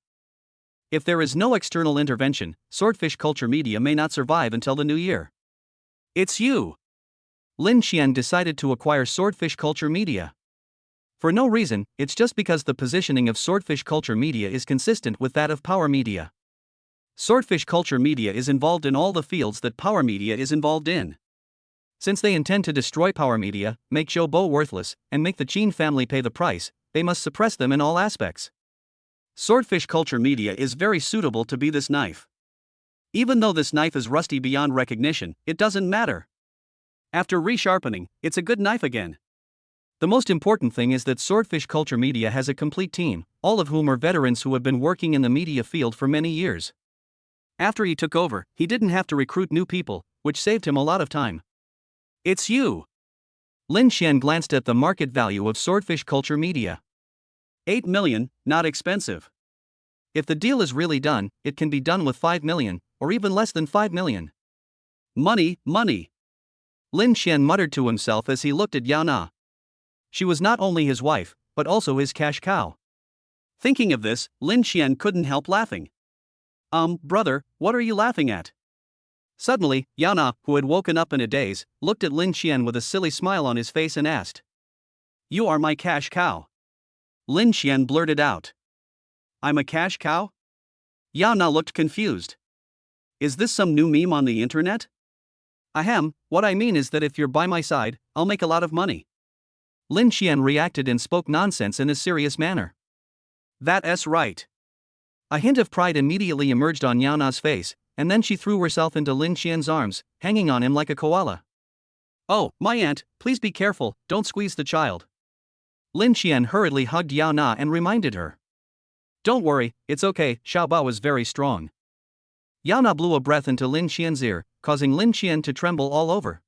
If there is no external intervention, Swordfish Culture Media may not survive until the new year. It's you! Lin Xian decided to acquire Swordfish Culture Media. For no reason, it's just because the positioning of Swordfish Culture Media is consistent with that of Power Media. Swordfish Culture Media is involved in all the fields that Power Media is involved in. Since they intend to destroy Power Media, make Zhou Bo worthless, and make the Qin family pay the price, they must suppress them in all aspects. Swordfish Culture Media is very suitable to be this knife. Even though this knife is rusty beyond recognition, it doesn't matter. After resharpening, it's a good knife again. The most important thing is that Swordfish Culture Media has a complete team, all of whom are veterans who have been working in the media field for many years. After he took over, he didn't have to recruit new people, which saved him a lot of time. It's you! Lin Xian glanced at the market value of Swordfish Culture Media. 8 million, not expensive. If the deal is really done, it can be done with 5 million, or even less than 5 million. Money, money! Lin Xian muttered to himself as he looked at Yana. She was not only his wife, but also his cash cow. Thinking of this, Lin Xian couldn't help laughing. Brother, what are you laughing at? Suddenly, Yana, who had woken up in a daze, looked at Lin Xian with a silly smile on his face and asked. You are my cash cow. Lin Xian blurted out. I'm a cash cow? Yana looked confused. Is this some new meme on the internet? Ahem, what I mean is that if you're by my side, I'll make a lot of money. Lin Xian reacted and spoke nonsense in a serious manner. That's right. A hint of pride immediately emerged on Yana's face, and then she threw herself into Lin Xian's arms, hanging on him like a koala. Oh, my aunt, please be careful, don't squeeze the child. Lin Xian hurriedly hugged Yana and reminded her. Don't worry, it's okay, Xiaobao is very strong. Yana blew a breath into Lin Xian's ear, causing Lin Xian to tremble all over.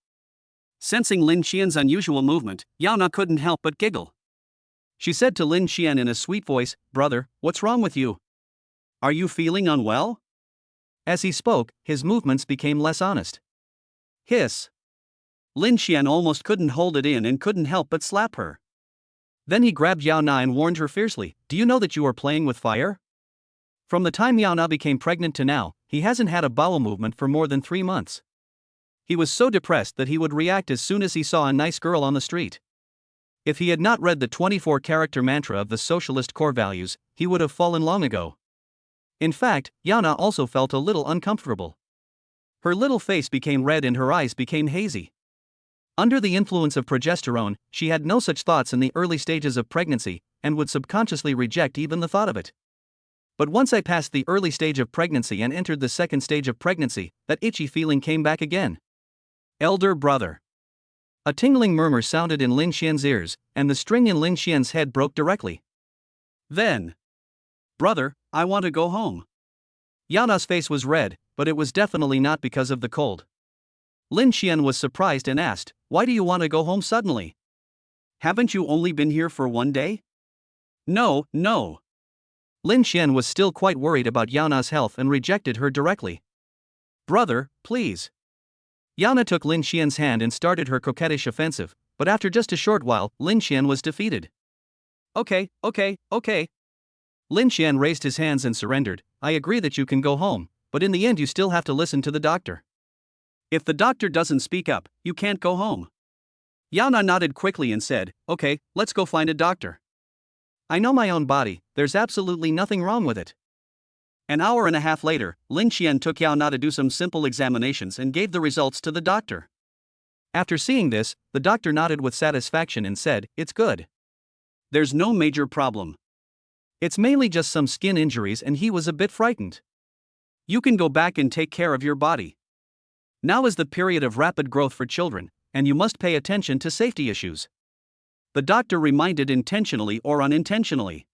Sensing Lin Xian's unusual movement, Yana couldn't help but giggle. She said to Lin Xian in a sweet voice, Brother, what's wrong with you? Are you feeling unwell? As he spoke, his movements became less honest. Hiss. Lin Xian almost couldn't hold it in and couldn't help but slap her. Then he grabbed Yana and warned her fiercely, Do you know that you are playing with fire? From the time Yana became pregnant to now, he hasn't had a bowel movement for more than 3 months. He was so depressed that he would react as soon as he saw a nice girl on the street. If he had not read the 24-character mantra of the socialist core values, he would have fallen long ago. In fact, Yana also felt a little uncomfortable. Her little face became red and her eyes became hazy. Under the influence of progesterone, she had no such thoughts in the early stages of pregnancy, and would subconsciously reject even the thought of it. But once I passed the early stage of pregnancy and entered the second stage of pregnancy, that itchy feeling came back again. Elder brother. A tingling murmur sounded in Lin Xian's ears, and the string in Lin Xian's head broke directly. Then. Brother, I want to go home. Yana's face was red, but it was definitely not because of the cold. Lin Xian was surprised and asked, "Why do you want to go home suddenly? Haven't you only been here for 1 day?" No. Lin Xian was still quite worried about Yana's health and rejected her directly. Brother, please. Yana took Lin Xian's hand and started her coquettish offensive, but after just a short while, Lin Xian was defeated. Okay. Lin Xian raised his hands and surrendered. I agree that you can go home, but in the end you still have to listen to the doctor. If the doctor doesn't speak up, you can't go home. Yana nodded quickly and said, okay, let's go find a doctor. I know my own body, there's absolutely nothing wrong with it. An hour and a half later, Lin Xian took Yana to do some simple examinations and gave the results to the doctor. After seeing this, the doctor nodded with satisfaction and said, it's good. There's no major problem. It's mainly just some skin injuries and he was a bit frightened. You can go back and take care of your body. Now is the period of rapid growth for children, and you must pay attention to safety issues. The doctor reminded intentionally or unintentionally.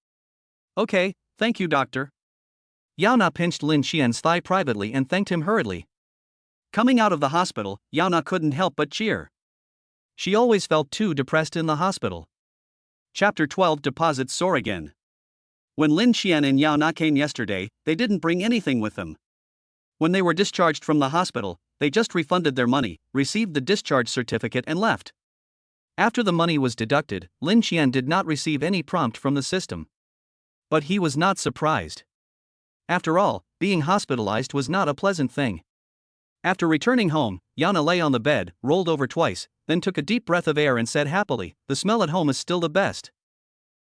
Okay, thank you, doctor. Yana pinched Lin Xian's thigh privately and thanked him hurriedly. Coming out of the hospital, Yana couldn't help but cheer. She always felt too depressed in the hospital. Chapter 12. Deposits soar again. When Lin Xian and Yana came yesterday, they didn't bring anything with them. When they were discharged from the hospital, they just refunded their money, received the discharge certificate and left. After the money was deducted, Lin Xian did not receive any prompt from the system. But he was not surprised. After all, being hospitalized was not a pleasant thing. After returning home, Yana lay on the bed, rolled over twice, then took a deep breath of air and said happily, the smell at home is still the best.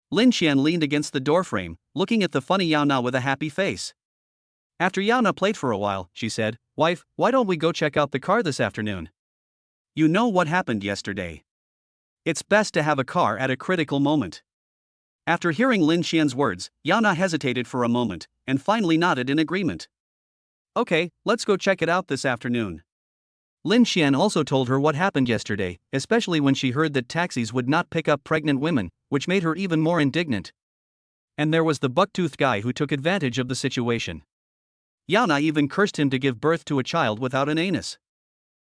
Lin Xian leaned against the doorframe, looking at the funny Yana with a happy face. After Yana played for a while, she said, Wife, why don't we go check out the car this afternoon? You know what happened yesterday. It's best to have a car at a critical moment. After hearing Lin Xian's words, Yana hesitated for a moment, and finally nodded in agreement. Okay, let's go check it out this afternoon. Lin Xian also told her what happened yesterday, especially when she heard that taxis would not pick up pregnant women, which made her even more indignant. And there was the buck-toothed guy who took advantage of the situation. Yana even cursed him to give birth to a child without an anus.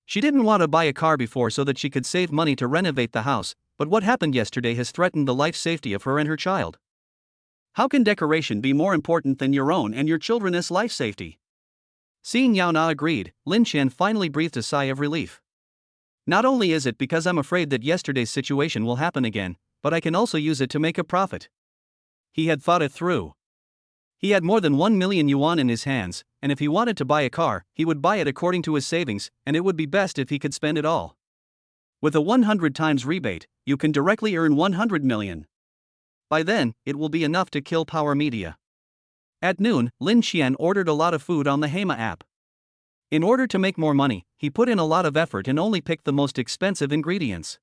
She didn't want to buy a car before so that she could save money to renovate the house, but what happened yesterday has threatened the life safety of her and her child. How can decoration be more important than your own and your children's life safety? Seeing Yana agreed, Lin Xian finally breathed a sigh of relief. Not only is it because I'm afraid that yesterday's situation will happen again, but I can also use it to make a profit. He had thought it through. He had more than 1 million yuan in his hands, and if he wanted to buy a car, he would buy it according to his savings, and it would be best if he could spend it all. With a 100 times rebate, you can directly earn 100 million. By then, it will be enough to kill Power Media. At noon, Lin Xian ordered a lot of food on the Hema app. In order to make more money, he put in a lot of effort and only picked the most expensive ingredients.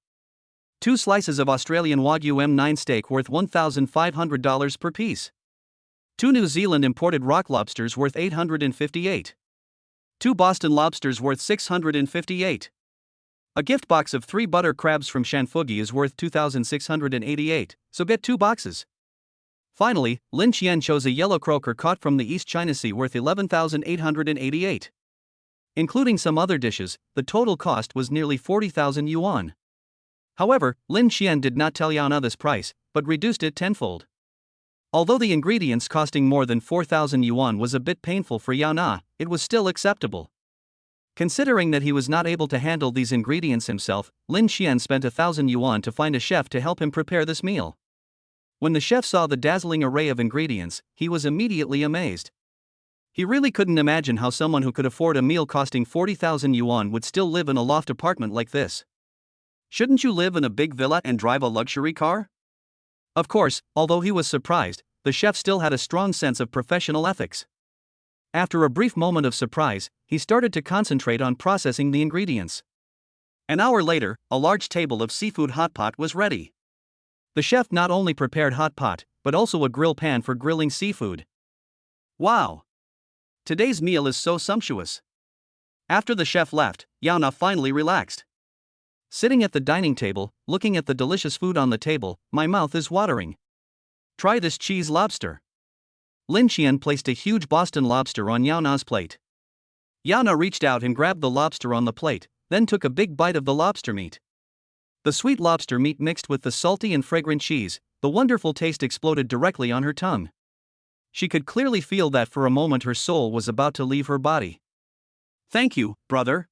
2 slices of Australian Wagyu M9 steak worth $1,500 per piece. 2 New Zealand imported rock lobsters worth $858. 2 Boston lobsters worth $658. A gift box of 3 butter crabs from Shanfugi is worth $2,688, so get 2 boxes. Finally, Lin Xian chose a yellow croaker caught from the East China Sea worth $11,888. Including some other dishes, the total cost was nearly 40,000 yuan. However, Lin Xian did not tell Yana this price, but reduced it tenfold. Although the ingredients costing more than 4,000 yuan was a bit painful for Yana, it was still acceptable. Considering that he was not able to handle these ingredients himself, Lin Xian spent 1,000 yuan to find a chef to help him prepare this meal. When the chef saw the dazzling array of ingredients, he was immediately amazed. He really couldn't imagine how someone who could afford a meal costing 40,000 yuan would still live in a loft apartment like this. Shouldn't you live in a big villa and drive a luxury car? Of course, although he was surprised, the chef still had a strong sense of professional ethics. After a brief moment of surprise, he started to concentrate on processing the ingredients. An hour later, a large table of seafood hot pot was ready. The chef not only prepared hot pot, but also a grill pan for grilling seafood. Wow! Today's meal is so sumptuous. After the chef left, Yana finally relaxed. Sitting at the dining table, looking at the delicious food on the table, my mouth is watering. Try this cheese lobster. Lin Qian placed a huge Boston lobster on Yana's plate. Yana reached out and grabbed the lobster on the plate, then took a big bite of the lobster meat. The sweet lobster meat mixed with the salty and fragrant cheese, the wonderful taste exploded directly on her tongue. She could clearly feel that for a moment her soul was about to leave her body. Thank you, brother.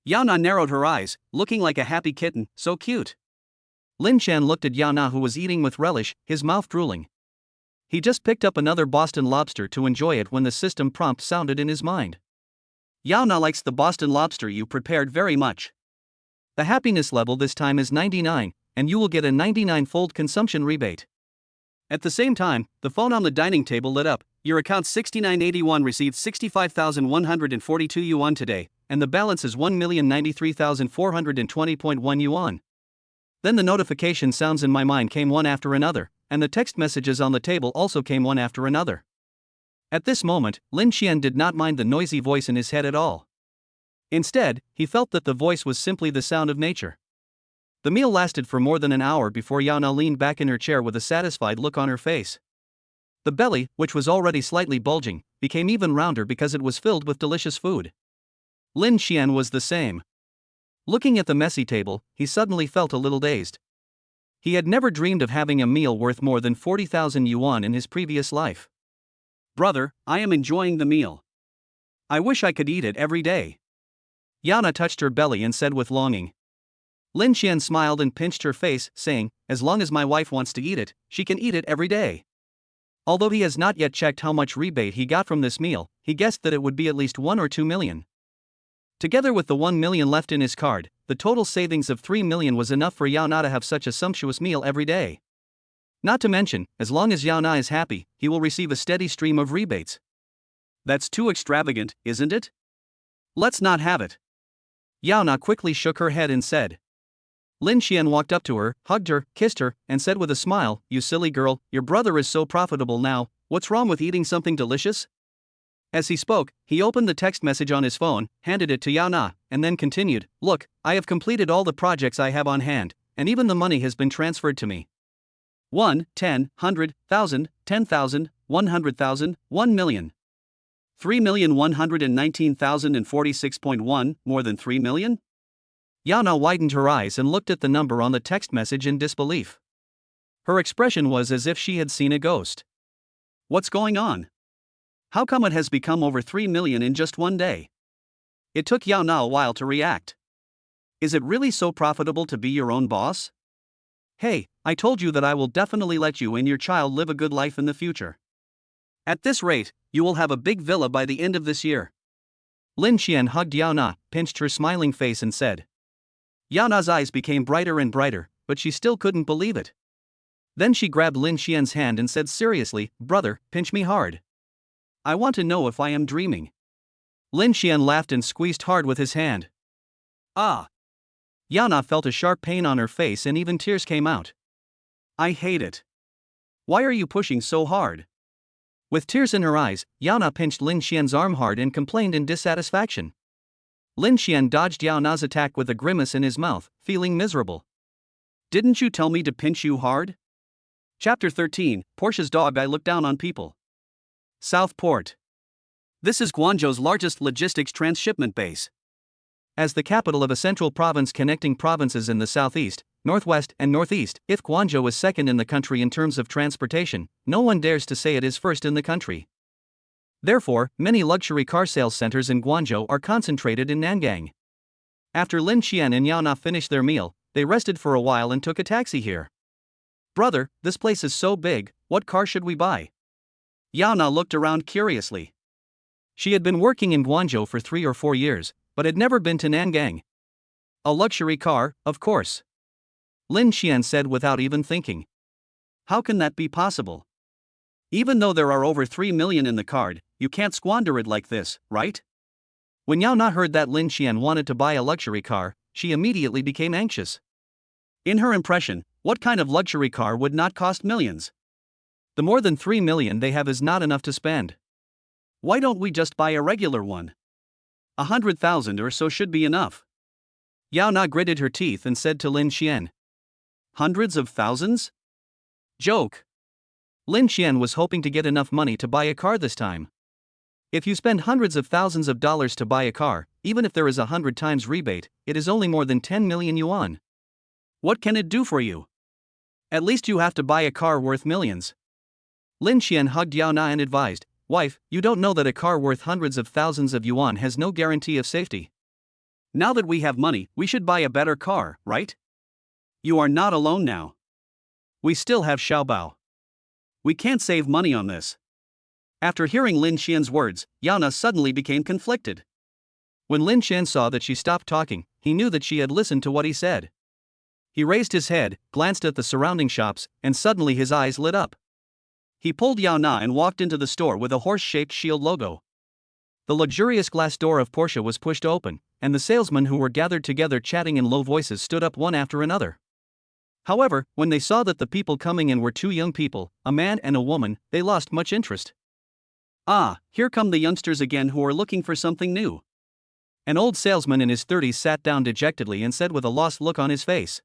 Yana narrowed her eyes, looking like a happy kitten, so cute. Lin Qian looked at Yana, who was eating with relish, his mouth drooling. He just picked up another Boston lobster to enjoy it when the system prompt sounded in his mind. Yana likes the Boston lobster you prepared very much. The happiness level this time is 99, and you will get a 99-fold consumption rebate. At the same time, the phone on the dining table lit up. Your account 6981 received 65,142 yuan today, and the balance is 1,093,420.1 yuan. Then the notification sounds in my mind came one after another, and the text messages on the table also came one after another. At this moment, Lin Qian did not mind the noisy voice in his head at all. Instead, he felt that the voice was simply the sound of nature. The meal lasted for more than an hour before Yana leaned back in her chair with a satisfied look on her face. The belly, which was already slightly bulging, became even rounder because it was filled with delicious food. Lin Qian was the same. Looking at the messy table, he suddenly felt a little dazed. He had never dreamed of having a meal worth more than 40,000 yuan in his previous life. Brother, I am enjoying the meal. I wish I could eat it every day. Yana touched her belly and said with longing. Lin Qian smiled and pinched her face, saying, as long as my wife wants to eat it, she can eat it every day. Although he has not yet checked how much rebate he got from this meal, he guessed that it would be at least 1 or 2 million. Together with the 1 million left in his card, the total savings of 3 million was enough for Yana to have such a sumptuous meal every day. Not to mention, as long as Yana is happy, he will receive a steady stream of rebates. That's too extravagant, isn't it? Let's not have it. Yana quickly shook her head and said. Lin Qian walked up to her, hugged her, kissed her, and said with a smile, "You silly girl, your brother is so profitable now, what's wrong with eating something delicious?" As he spoke, he opened the text message on his phone, handed it to Yana, and then continued, "Look, I have completed all the projects I have on hand, and even the money has been transferred to me. 1, 10, 100, 1,000, 10,000, 100,000, 1 million. 3,119,046.1, more than 3 million? Yana widened her eyes and looked at the number on the text message in disbelief. Her expression was as if she had seen a ghost. What's going on? How come it has become over 3 million in just one day? It took Yana a while to react. Is it really so profitable to be your own boss? Hey, I told you that I will definitely let you and your child live a good life in the future. At this rate, you will have a big villa by the end of this year. Lin Qian hugged Yana, pinched her smiling face and said. Yana's eyes became brighter and brighter, but she still couldn't believe it. Then she grabbed Lin Qian's hand and said seriously, "Brother, pinch me hard. I want to know if I am dreaming." Lin Qian laughed and squeezed hard with his hand. Ah! Yana felt a sharp pain on her face and even tears came out. I hate it. Why are you pushing so hard? With tears in her eyes, Yana pinched Lin Qian's arm hard and complained in dissatisfaction. Lin Qian dodged Yana's attack with a grimace in his mouth, feeling miserable. Didn't you tell me to pinch you hard? Chapter 13, Porsche's dog. I look down on people. Southport. This is Guangzhou's largest logistics transshipment base. As the capital of a central province connecting provinces in the southeast, northwest, and northeast, if Guangzhou is second in the country in terms of transportation, no one dares to say it is first in the country. Therefore, many luxury car sales centers in Guangzhou are concentrated in Nangang. After Lin Qian and Yana finished their meal, they rested for a while and took a taxi here. Brother, this place is so big, what car should we buy? Yana looked around curiously. She had been working in Guangzhou for 3 or 4 years, but had never been to Nangang. A luxury car, of course. Lin Qian said without even thinking. How can that be possible? Even though there are over 3 million in the card, you can't squander it like this, right? When Yao Na heard that Lin Xian wanted to buy a luxury car, she immediately became anxious. In her impression, what kind of luxury car would not cost millions? The more than 3 million they have is not enough to spend. Why don't we just buy a regular one? 100,000 or so should be enough. Yao Na gritted her teeth and said to Lin Xian. Hundreds of thousands? Joke. Lin Xian was hoping to get enough money to buy a car this time. If you spend hundreds of thousands of dollars to buy a car, even if there is 100 times rebate, it is only more than 10 million yuan. What can it do for you? At least you have to buy a car worth millions. Lin Xian hugged Yao Na and advised, Wife, you don't know that a car worth hundreds of thousands of yuan has no guarantee of safety. Now that we have money, we should buy a better car, right? You are not alone now. We still have Xiaobao. We can't save money on this. After hearing Lin Xian's words, Yao Na suddenly became conflicted. When Lin Xian saw that she stopped talking, he knew that she had listened to what he said. He raised his head, glanced at the surrounding shops, and suddenly his eyes lit up. He pulled Yao Na and walked into the store with a horse-shaped shield logo. The luxurious glass door of Porsche was pushed open, and the salesmen who were gathered together chatting in low voices stood up one after another. However, when they saw that the people coming in were two young people, a man and a woman, they lost much interest. Ah, here come the youngsters again who are looking for something new. An old salesman in his 30s sat down dejectedly and said with a lost look on his face.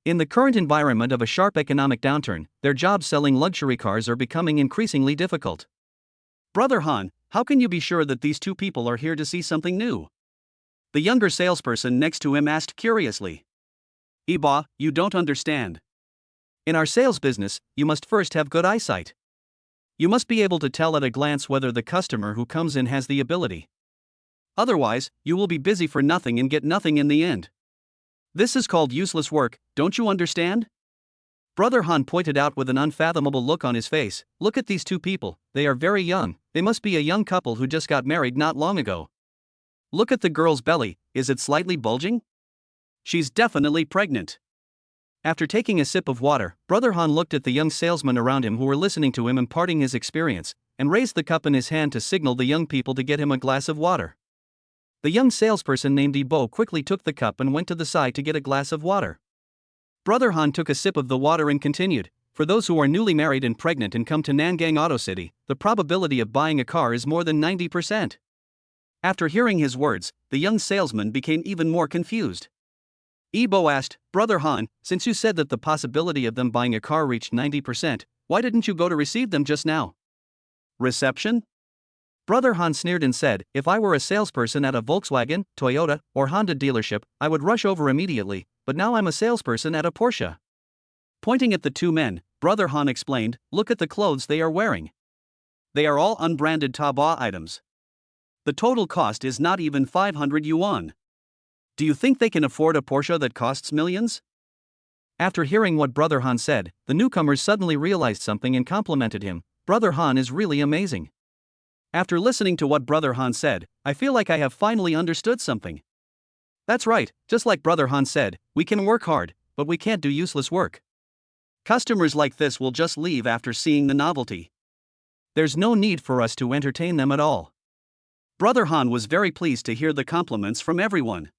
In the current environment of a sharp economic downturn, their jobs selling luxury cars are becoming increasingly difficult. Brother Han, how can you be sure that these two people are here to see something new? The younger salesperson next to him asked curiously. Iba, you don't understand. In our sales business, you must first have good eyesight. You must be able to tell at a glance whether the customer who comes in has the ability. Otherwise, you will be busy for nothing and get nothing in the end. This is called useless work, don't you understand? Brother Han pointed out with an unfathomable look on his face, look at these two people, they are very young, they must be a young couple who just got married not long ago. Look at the girl's belly, is it slightly bulging? She's definitely pregnant. After taking a sip of water, Brother Han looked at the young salesmen around him who were listening to him imparting his experience, and raised the cup in his hand to signal the young people to get him a glass of water. The young salesperson named Ibo quickly took the cup and went to the side to get a glass of water. Brother Han took a sip of the water and continued, for those who are newly married and pregnant and come to Nangang Auto City, the probability of buying a car is more than 90%. After hearing his words, the young salesman became even more confused. Ibo asked, Brother Han, since you said that the possibility of them buying a car reached 90%, why didn't you go to receive them just now? Reception? Brother Han sneered and said, if I were a salesperson at a Volkswagen, Toyota, or Honda dealership, I would rush over immediately, but now I'm a salesperson at a Porsche. Pointing at the two men, Brother Han explained, look at the clothes they are wearing. They are all unbranded Taobao items. The total cost is not even 500 yuan. Do you think they can afford a Porsche that costs millions? After hearing what Brother Han said, the newcomers suddenly realized something and complimented him. Brother Han is really amazing. After listening to what Brother Han said, I feel like I have finally understood something. That's right, just like Brother Han said, we can work hard, but we can't do useless work. Customers like this will just leave after seeing the novelty. There's no need for us to entertain them at all. Brother Han was very pleased to hear the compliments from everyone.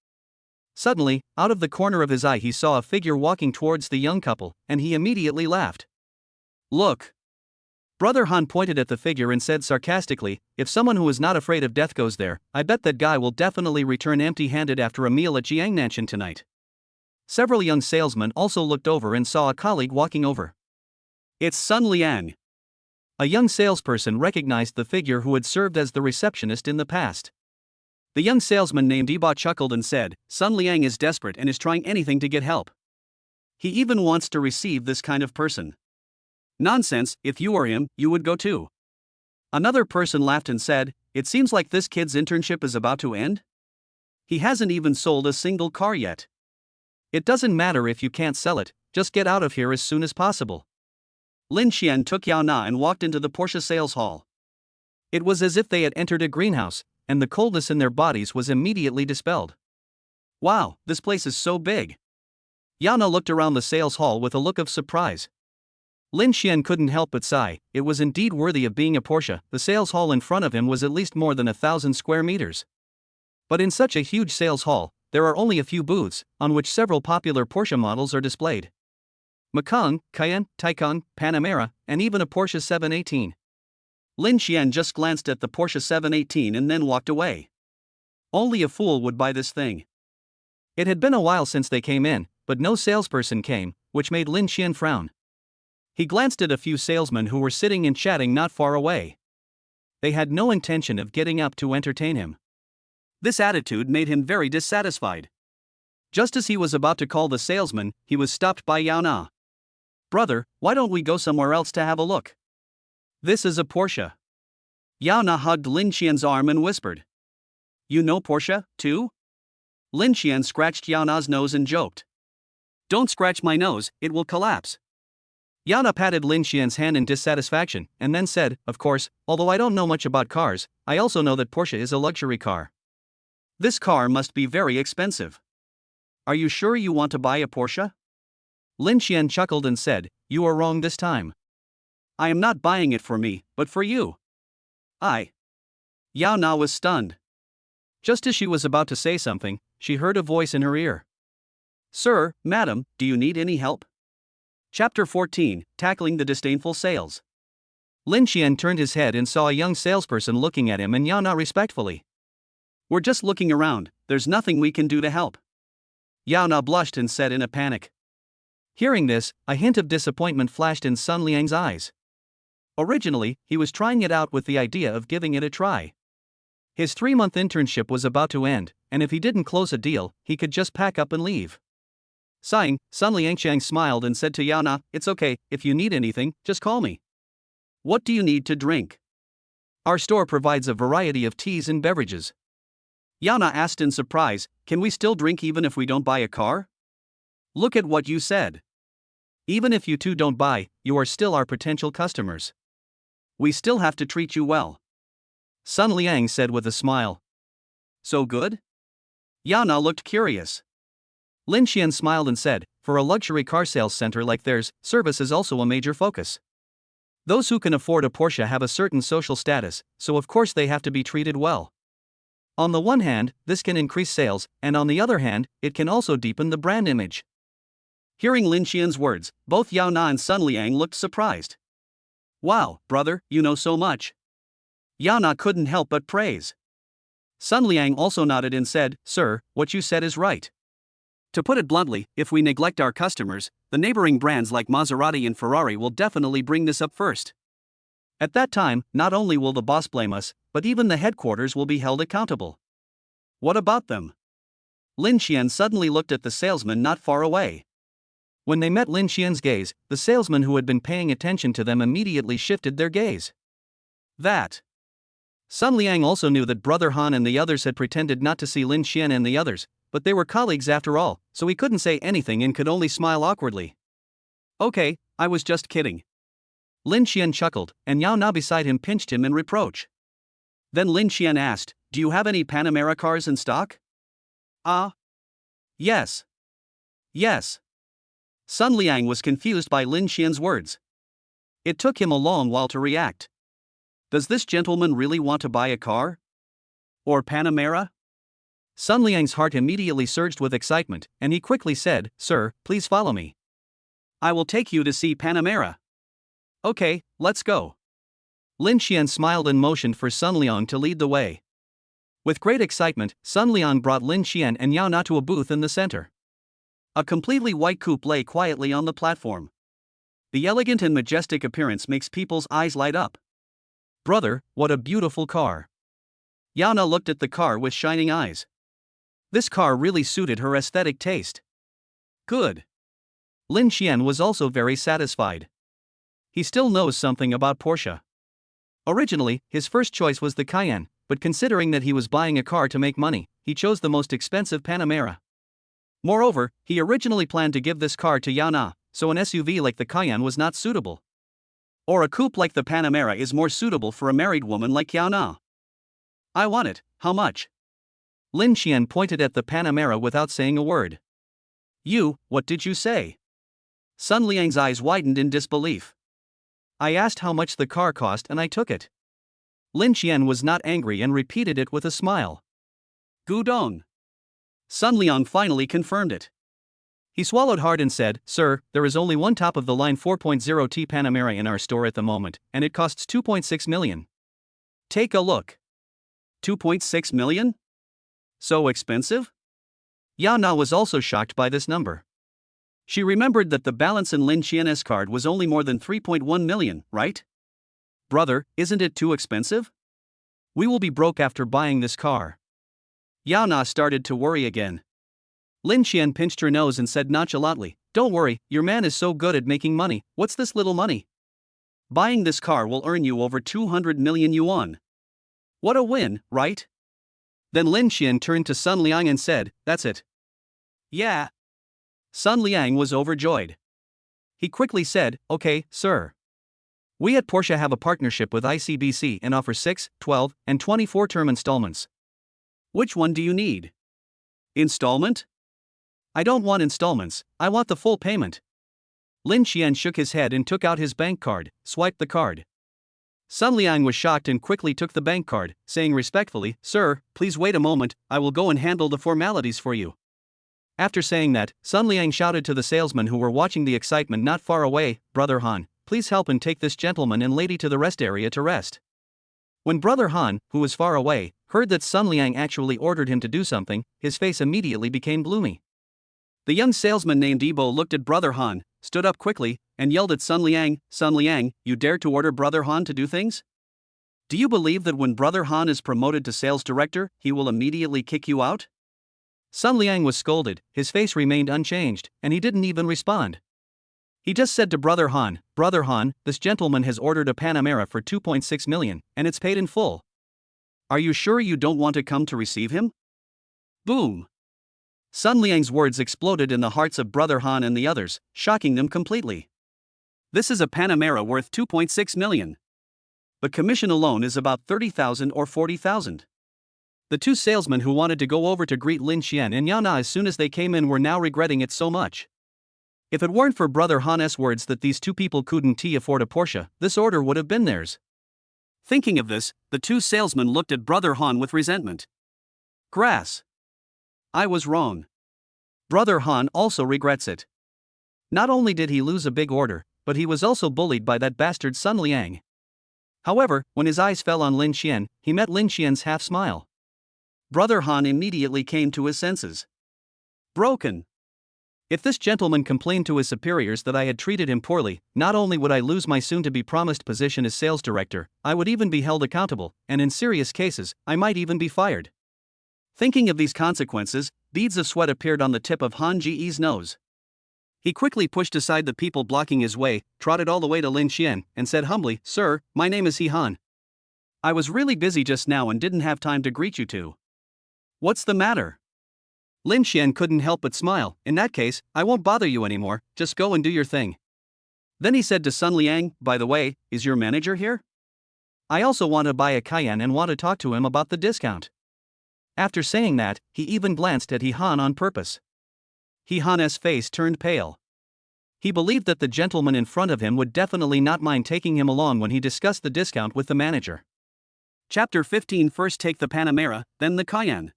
Suddenly, out of the corner of his eye he saw a figure walking towards the young couple, and he immediately laughed. Look! Brother Han pointed at the figure and said sarcastically, if someone who is not afraid of death goes there, I bet that guy will definitely return empty-handed after a meal at Jiangnanshan tonight. Several young salesmen also looked over and saw a colleague walking over. It's Sun Liang. A young salesperson recognized the figure who had served as the receptionist in the past. The young salesman named Iba chuckled and said, Sun Liang is desperate and is trying anything to get help. He even wants to receive this kind of person. Nonsense, if you were him, you would go too. Another person laughed and said, it seems like this kid's internship is about to end. He hasn't even sold a single car yet. It doesn't matter if you can't sell it, just get out of here as soon as possible. Lin Xian took Yao Na and walked into the Porsche sales hall. It was as if they had entered a greenhouse, and the coldness in their bodies was immediately dispelled. Wow, this place is so big. Yao Na looked around the sales hall with a look of surprise. Lin Xian couldn't help but sigh. It was indeed worthy of being a Porsche. The sales hall in front of him was at least more than 1,000 square meters. But in such a huge sales hall, there are only a few booths, on which several popular Porsche models are displayed. Macan, Cayenne, Taycan, Panamera, and even a Porsche 718. Lin Xian just glanced at the Porsche 718 and then walked away. Only a fool would buy this thing. It had been a while since they came in, but no salesperson came, which made Lin Xian frown. He glanced at a few salesmen who were sitting and chatting not far away. They had no intention of getting up to entertain him. This attitude made him very dissatisfied. Just as he was about to call the salesman, he was stopped by Yao Na. "Brother, why don't we go somewhere else to have a look? This is a Porsche." Yao Na hugged Lin Xian's arm and whispered, "You know Porsche, too?" Lin Xian scratched Yao Na's nose and joked, "Don't scratch my nose, it will collapse." Yao Na patted Lin Xian's hand in dissatisfaction, and then said, "Of course, although I don't know much about cars, I also know that Porsche is a luxury car. This car must be very expensive. Are you sure you want to buy a Porsche?" Lin Xian chuckled and said, "You are wrong this time. I am not buying it for me, but for you." Yao Na was stunned. Just as she was about to say something, she heard a voice in her ear. "Sir, madam, do you need any help?" Chapter 14, Tackling the Disdainful Sales. Lin Xian turned his head and saw a young salesperson looking at him and Yao Na respectfully. "We're just looking around, there's nothing we can do to help." Yao Na blushed and said in a panic. Hearing this, a hint of disappointment flashed in Sun Liang's eyes. Originally, he was trying it out with the idea of giving it a try. His 3-month internship was about to end, and if he didn't close a deal, he could just pack up and leave. Sighing, Sun Liangqiang smiled and said to Yao Na, "It's okay, if you need anything, just call me." "What do you need to drink?" "Our store provides a variety of teas and beverages." Yao Na asked in surprise, "Can we still drink even if we don't buy a car?" "Look at what you said. Even if you two don't buy, you are still our potential customers. We still have to treat you well." Sun Liang said with a smile. "So good?" Yao Na looked curious. Lin Xian smiled and said, "For a luxury car sales center like theirs, service is also a major focus. Those who can afford a Porsche have a certain social status, so of course they have to be treated well. On the one hand, this can increase sales, and on the other hand, it can also deepen the brand image." Hearing Lin Xian's words, both Yao Na and Sun Liang looked surprised. "Wow, brother, you know so much." Yao Na couldn't help but praise. Sun Liang also nodded and said, "Sir, what you said is right. To put it bluntly, if we neglect our customers, the neighboring brands like Maserati and Ferrari will definitely bring this up first. At that time, not only will the boss blame us, but even the headquarters will be held accountable." "What about them?" Lin Xian suddenly looked at the salesman not far away. When they met Lin Xian's gaze, the salesman who had been paying attention to them immediately shifted their gaze. That. Sun Liang also knew that Brother Han and the others had pretended not to see Lin Xian and the others, but they were colleagues after all, so he couldn't say anything and could only smile awkwardly. "Okay, I was just kidding." Lin Xian chuckled, and Yao Na beside him pinched him in reproach. Then Lin Xian asked, "Do you have any Panamera cars in stock?" Yes. Yes. Sun Liang was confused by Lin Xian's words. It took him a long while to react. Does this gentleman really want to buy a car? Or Panamera? Sun Liang's heart immediately surged with excitement, and he quickly said, "Sir, please follow me. I will take you to see Panamera." "Okay, let's go." Lin Xian smiled and motioned for Sun Liang to lead the way. With great excitement, Sun Liang brought Lin Xian and Yao Na to a booth in the center. A completely white coupe lay quietly on the platform. The elegant and majestic appearance makes people's eyes light up. "Brother, what a beautiful car." Yao Na looked at the car with shining eyes. This car really suited her aesthetic taste. Good. Lin Xian was also very satisfied. He still knows something about Porsche. Originally, his first choice was the Cayenne, but considering that he was buying a car to make money, he chose the most expensive Panamera. Moreover, he originally planned to give this car to Yao Na, so an SUV like the Cayenne was not suitable. Or a coupe like the Panamera is more suitable for a married woman like Yao Na. "I want it, how much?" Lin Xian pointed at the Panamera without saying a word. What did you say?" Sun Liang's eyes widened in disbelief. I asked how much the car cost and I took it. Lin Qian was not angry and repeated it with a smile. Gudong. Sun Liang finally confirmed it. He swallowed hard and said, Sir, there is only one top-of-the-line 4.0T Panamera in our store at the moment, and it costs 2.6 million. Take a look. 2.6 million? So expensive? Yao Na was also shocked by this number. She remembered that the balance in Lin Qian's card was only more than 3.1 million, right? Brother, isn't it too expensive? We will be broke after buying this car. Yao Na started to worry again. Lin Qian pinched her nose and said nonchalantly, Don't worry, your man is so good at making money, what's this little money? Buying this car will earn you over 200 million yuan. What a win, right? Then Lin Qian turned to Sun Liang and said, That's it. Yeah. Sun Liang was overjoyed. He quickly said, Okay, sir. We at Porsche have a partnership with ICBC and offer 6, 12, and 24-term installments. Which one do you need? Installment? I don't want installments, I want the full payment. Lin Qian shook his head and took out his bank card, swiped the card. Sun Liang was shocked and quickly took the bank card, saying respectfully, Sir, please wait a moment, I will go and handle the formalities for you. After saying that, Sun Liang shouted to the salesmen who were watching the excitement not far away, Brother Han, please help and take this gentleman and lady to the rest area to rest. When Brother Han, who was far away, heard that Sun Liang actually ordered him to do something, his face immediately became gloomy. The young salesman named Ibo looked at Brother Han, stood up quickly, and yelled at Sun Liang, you dare to order Brother Han to do things? Do you believe that when Brother Han is promoted to sales director, he will immediately kick you out? Sun Liang was scolded, his face remained unchanged, and he didn't even respond. He just said to Brother Han, this gentleman has ordered a Panamera for 2.6 million, and it's paid in full. Are you sure you don't want to come to receive him? Boom! Sun Liang's words exploded in the hearts of Brother Han and the others, shocking them completely. This is a Panamera worth 2.6 million. The commission alone is about 30,000 or 40,000. The two salesmen who wanted to go over to greet Lin Qian and Yao Na as soon as they came in were now regretting it so much. If it weren't for Brother Han's words that these two people couldn't afford a Porsche, this order would have been theirs. Thinking of this, the two salesmen looked at Brother Han with resentment. Grass. I was wrong. Brother Han also regrets it. Not only did he lose a big order, but he was also bullied by that bastard Sun Liang. However, when his eyes fell on Lin Qian, he met Lin Qian's half-smile. Brother Han immediately came to his senses. Broken. If this gentleman complained to his superiors that I had treated him poorly, not only would I lose my soon-to-be promised position as sales director, I would even be held accountable, and in serious cases, I might even be fired. Thinking of these consequences, beads of sweat appeared on the tip of Han Ji's nose. He quickly pushed aside the people blocking his way, trotted all the way to Lin Qian, and said humbly, Sir, my name is He Han. I was really busy just now and didn't have time to greet you two. What's the matter? Lin Qian couldn't help but smile. In that case, I won't bother you anymore, just go and do your thing. Then he said to Sun Liang, by the way, is your manager here? I also want to buy a Cayenne and want to talk to him about the discount. After saying that, he even glanced at He Han on purpose. He Han's face turned pale. He believed that the gentleman in front of him would definitely not mind taking him along when he discussed the discount with the manager. Chapter 15. First take the Panamera, then the Cayenne.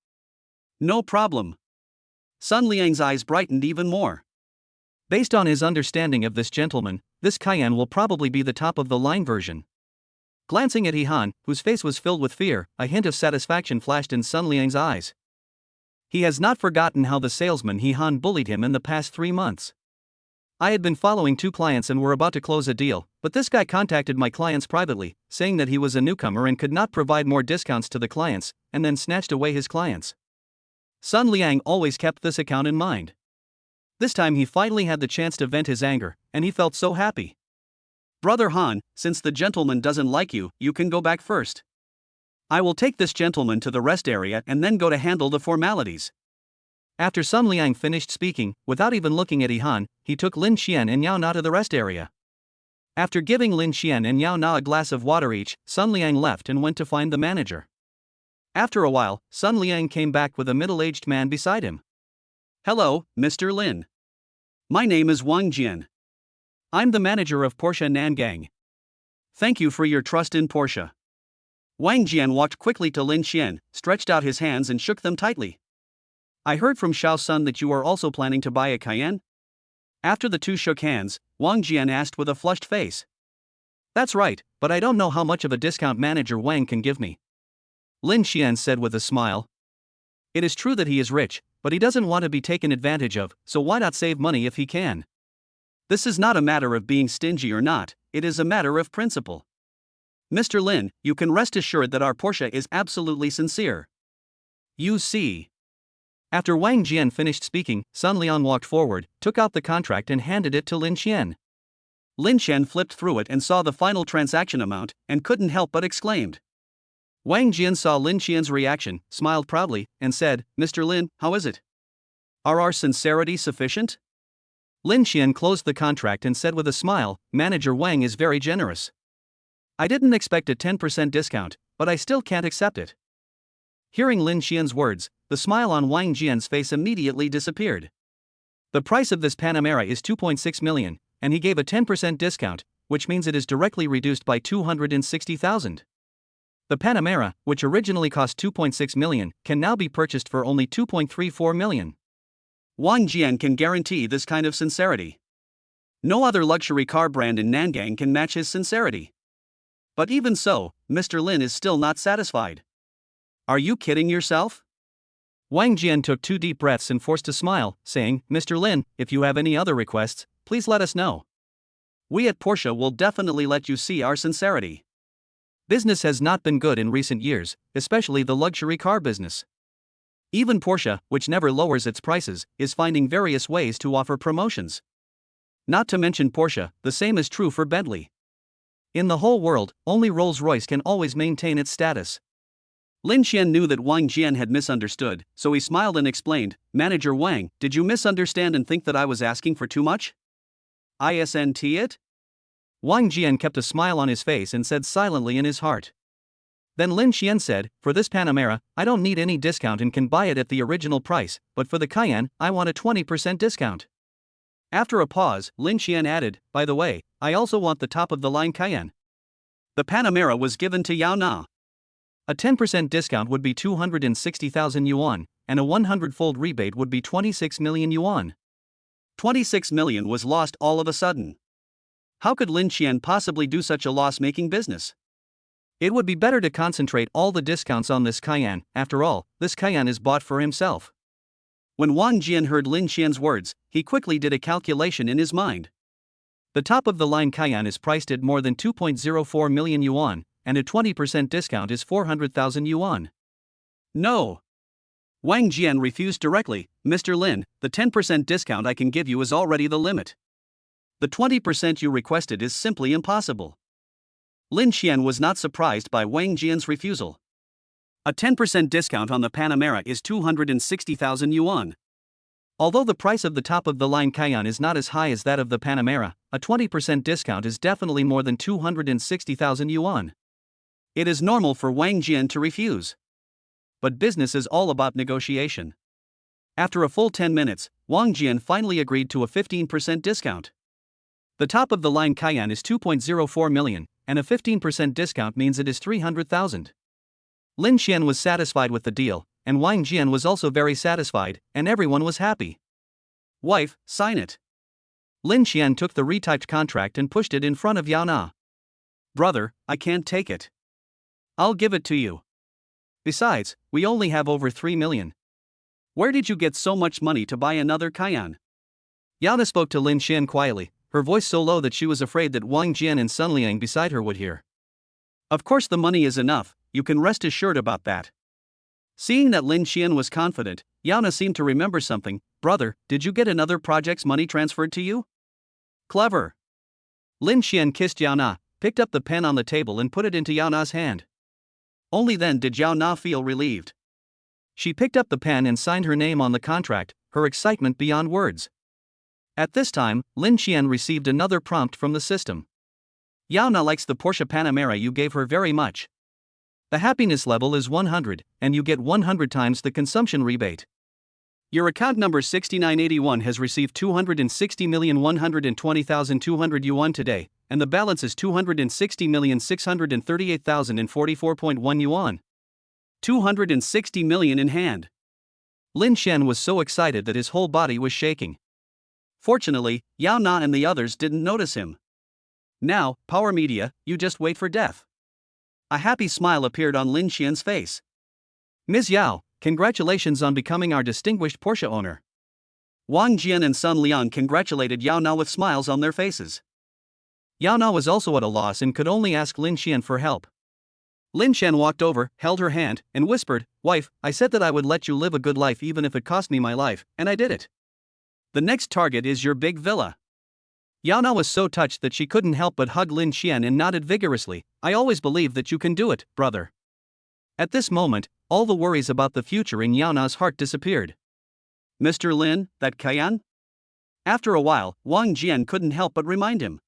No problem. Sun Liang's eyes brightened even more. Based on his understanding of this gentleman, this Cayenne will probably be the top-of-the-line version. Glancing at He Han, whose face was filled with fear, a hint of satisfaction flashed in Sun Liang's eyes. He has not forgotten how the salesman He Han bullied him in the past 3 months. I had been following 2 clients and were about to close a deal, but this guy contacted my clients privately, saying that he was a newcomer and could not provide more discounts to the clients, and then snatched away his clients. Sun Liang always kept this account in mind. This time he finally had the chance to vent his anger, and he felt so happy. Brother Han, since the gentleman doesn't like you, you can go back first. I will take this gentleman to the rest area and then go to handle the formalities. After Sun Liang finished speaking, without even looking at He Han, he took Lin Qian and Yao Na to the rest area. After giving Lin Qian and Yao Na a glass of water each, Sun Liang left and went to find the manager. After a while, Sun Liang came back with a middle-aged man beside him. Hello, Mr. Lin. My name is Wang Jian. I'm the manager of Porsche Nangang. Thank you for your trust in Porsche. Wang Jian walked quickly to Lin Xian, stretched out his hands and shook them tightly. I heard from Xiao Sun that you are also planning to buy a Cayenne? After the two shook hands, Wang Jian asked with a flushed face. That's right, but I don't know how much of a discount manager Wang can give me. Lin Xian said with a smile. It is true that he is rich, but he doesn't want to be taken advantage of, so why not save money if he can? This is not a matter of being stingy or not, it is a matter of principle. Mr. Lin, you can rest assured that our Porsche is absolutely sincere. You see. After Wang Jian finished speaking, Sun Liang walked forward, took out the contract and handed it to Lin Xian. Lin Xian flipped through it and saw the final transaction amount, and couldn't help but exclaimed. Wang Jian saw Lin Xian's reaction, smiled proudly, and said, Mr. Lin, how is it? Are our sincerity sufficient? Lin Xian closed the contract and said with a smile, Manager Wang is very generous. I didn't expect a 10% discount, but I still can't accept it. Hearing Lin Xian's words, the smile on Wang Jian's face immediately disappeared. The price of this Panamera is 2.6 million, and he gave a 10% discount, which means it is directly reduced by 260,000. The Panamera, which originally cost 2.6 million, can now be purchased for only 2.34 million. Wang Jian can guarantee this kind of sincerity. No other luxury car brand in Nangang can match his sincerity. But even so, Mr. Lin is still not satisfied. Are you kidding yourself? Wang Jian took 2 deep breaths and forced a smile, saying, Mr. Lin, if you have any other requests, please let us know. We at Porsche will definitely let you see our sincerity. Business has not been good in recent years, especially the luxury car business. Even Porsche, which never lowers its prices, is finding various ways to offer promotions. Not to mention Porsche, the same is true for Bentley. In the whole world, only Rolls-Royce can always maintain its status. Lin Xian knew that Wang Jian had misunderstood, so he smiled and explained, Manager Wang, did you misunderstand and think that I was asking for too much? Isn't it? Wang Jian kept a smile on his face and said silently in his heart. Then Lin Xian said, for this Panamera, I don't need any discount and can buy it at the original price, but for the Cayenne, I want a 20% discount. After a pause, Lin Xian added, by the way, I also want the top-of-the-line Cayenne. The Panamera was given to Yao Na. A 10% discount would be 260,000 yuan, and a 100-fold rebate would be 26 million yuan. 26 million was lost all of a sudden. How could Lin Xian possibly do such a loss-making business? It would be better to concentrate all the discounts on this Cayenne, after all, this Cayenne is bought for himself. When Wang Jian heard Lin Xian's words, he quickly did a calculation in his mind. The top-of-the-line Cayenne is priced at more than 2.04 million yuan, and a 20% discount is 400,000 yuan. No. Wang Jian refused directly, Mr. Lin, the 10% discount I can give you is already the limit. The 20% you requested is simply impossible. Lin Xian was not surprised by Wang Jian's refusal. A 10% discount on the Panamera is 260,000 yuan. Although the price of the top-of-the-line Cayenne is not as high as that of the Panamera, a 20% discount is definitely more than 260,000 yuan. It is normal for Wang Jian to refuse. But business is all about negotiation. After a full 10 minutes, Wang Jian finally agreed to a 15% discount. The top-of-the-line Cayenne is 2.04 million, and a 15% discount means it is 300,000. Lin Xian was satisfied with the deal, and Wang Jian was also very satisfied, and everyone was happy. Wife, sign it. Lin Xian took the retyped contract and pushed it in front of Yao Na. Brother, I can't take it. I'll give it to you. Besides, we only have over 3 million. Where did you get so much money to buy another Cayenne? Yao Na spoke to Lin Xian quietly, her voice so low that she was afraid that Wang Jian and Sun Liang beside her would hear. Of course the money is enough, you can rest assured about that. Seeing that Lin Xian was confident, Yao Na seemed to remember something. Brother, did you get another project's money transferred to you? Clever. Lin Xian kissed Yao Na, picked up the pen on the table and put it into Yao Na's hand. Only then did Yao Na feel relieved. She picked up the pen and signed her name on the contract, her excitement beyond words. At this time, Lin Xian received another prompt from the system. Yao Na likes the Porsche Panamera you gave her very much. The happiness level is 100, and you get 100 times the consumption rebate. Your account number 6981 has received 260,120,200 yuan today. and the balance is 260,638,044.1 yuan. 260 million in hand. Lin Xian was so excited that his whole body was shaking. Fortunately, Yao Na and the others didn't notice him. Now, Power Media, you just wait for death. A happy smile appeared on Lin Xian's face. Ms. Yao, congratulations on becoming our distinguished Porsche owner. Wang Jian and Sun Liang congratulated Yao Na with smiles on their faces. Yao Na was also at a loss and could only ask Lin Xian for help. Lin Xian walked over, held her hand, and whispered, "Wife, I said that I would let you live a good life even if it cost me my life, and I did it. The next target is your big villa." Yao Na was so touched that she couldn't help but hug Lin Xian and nodded vigorously. "I always believed that you can do it, brother." At this moment, all the worries about the future in Yao Na's heart disappeared. "Mr. Lin, that Kayan?" After a while, Wang Jian couldn't help but remind him.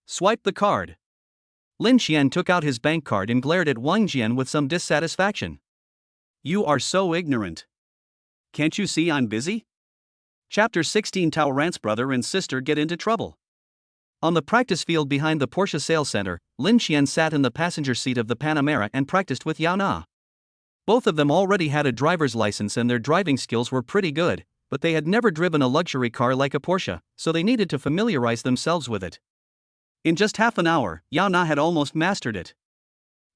"Swipe the card." Lin Xian took out his bank card and glared at Wang Jian with some dissatisfaction. "You are so ignorant. Can't you see I'm busy?" Chapter 16. Tao Ran's brother and sister get into trouble. On the practice field behind the Porsche sales center, Lin Xian sat in the passenger seat of the Panamera and practiced with Yao Na. Both of them already had a driver's license and their driving skills were pretty good, but they had never driven a luxury car like a Porsche, so they needed to familiarize themselves with it. In just half an hour, Yao Na had almost mastered it.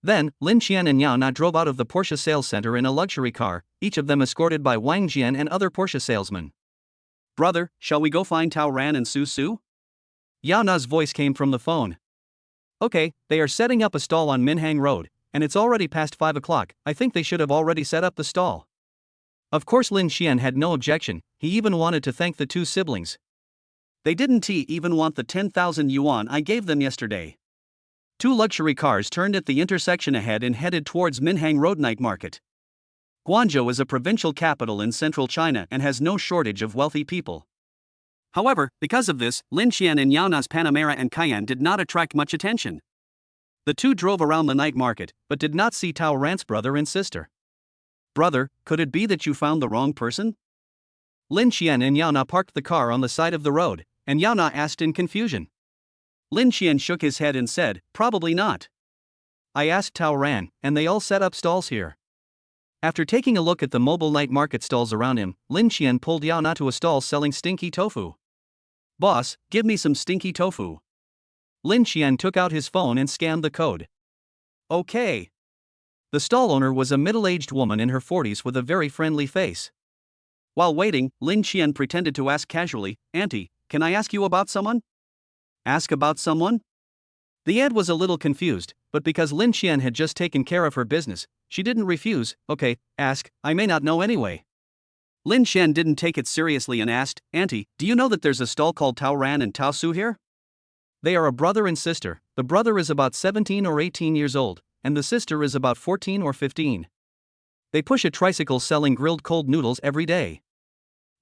Then, Lin Xian and Yao Na drove out of the Porsche sales center in a luxury car, each of them escorted by Wang Jian and other Porsche salesmen. "Brother, shall we go find Tao Ran and Su Su?" Yao Na's voice came from the phone. "Okay, they are setting up a stall on Minhang Road, and it's already past 5 o'clock, I think they should have already set up the stall." Of course Lin Xian had no objection, he even wanted to thank the two siblings. "They didn't even want the 10,000 yuan I gave them yesterday." Two luxury cars turned at the intersection ahead and headed towards Minhang Road Night Market. Guangzhou is a provincial capital in central China and has no shortage of wealthy people. However, because of this, Lin Xian and Yao Na's Panamera and Cayenne did not attract much attention. The two drove around the night market, but did not see Tao Ran's brother and sister. "Brother, could it be that you found the wrong person?" Lin Xian and Yao Na parked the car on the side of the road, and Yao Na asked in confusion. Lin Xian shook his head and said, "Probably not. I asked Tao Ran, and they all set up stalls here." After taking a look at the mobile night market stalls around him, Lin Xian pulled Yao Na to a stall selling stinky tofu. "Boss, give me some stinky tofu." Lin Xian took out his phone and scanned the code. "Okay." The stall owner was a middle-aged woman in her 40s with a very friendly face. While waiting, Lin Xian pretended to ask casually, "Auntie, can I ask you about someone?" "Ask about someone?" The aunt was a little confused, but because Lin Xian had just taken care of her business, she didn't refuse. "Okay, ask, I may not know anyway." Lin Xian didn't take it seriously and asked, "Auntie, do you know that there's a stall called Tao Ran and Tao Su here?" They are a brother and sister. The brother is about 17 or 18 years old, and the sister is about 14 or 15. They push a tricycle selling grilled cold noodles every day.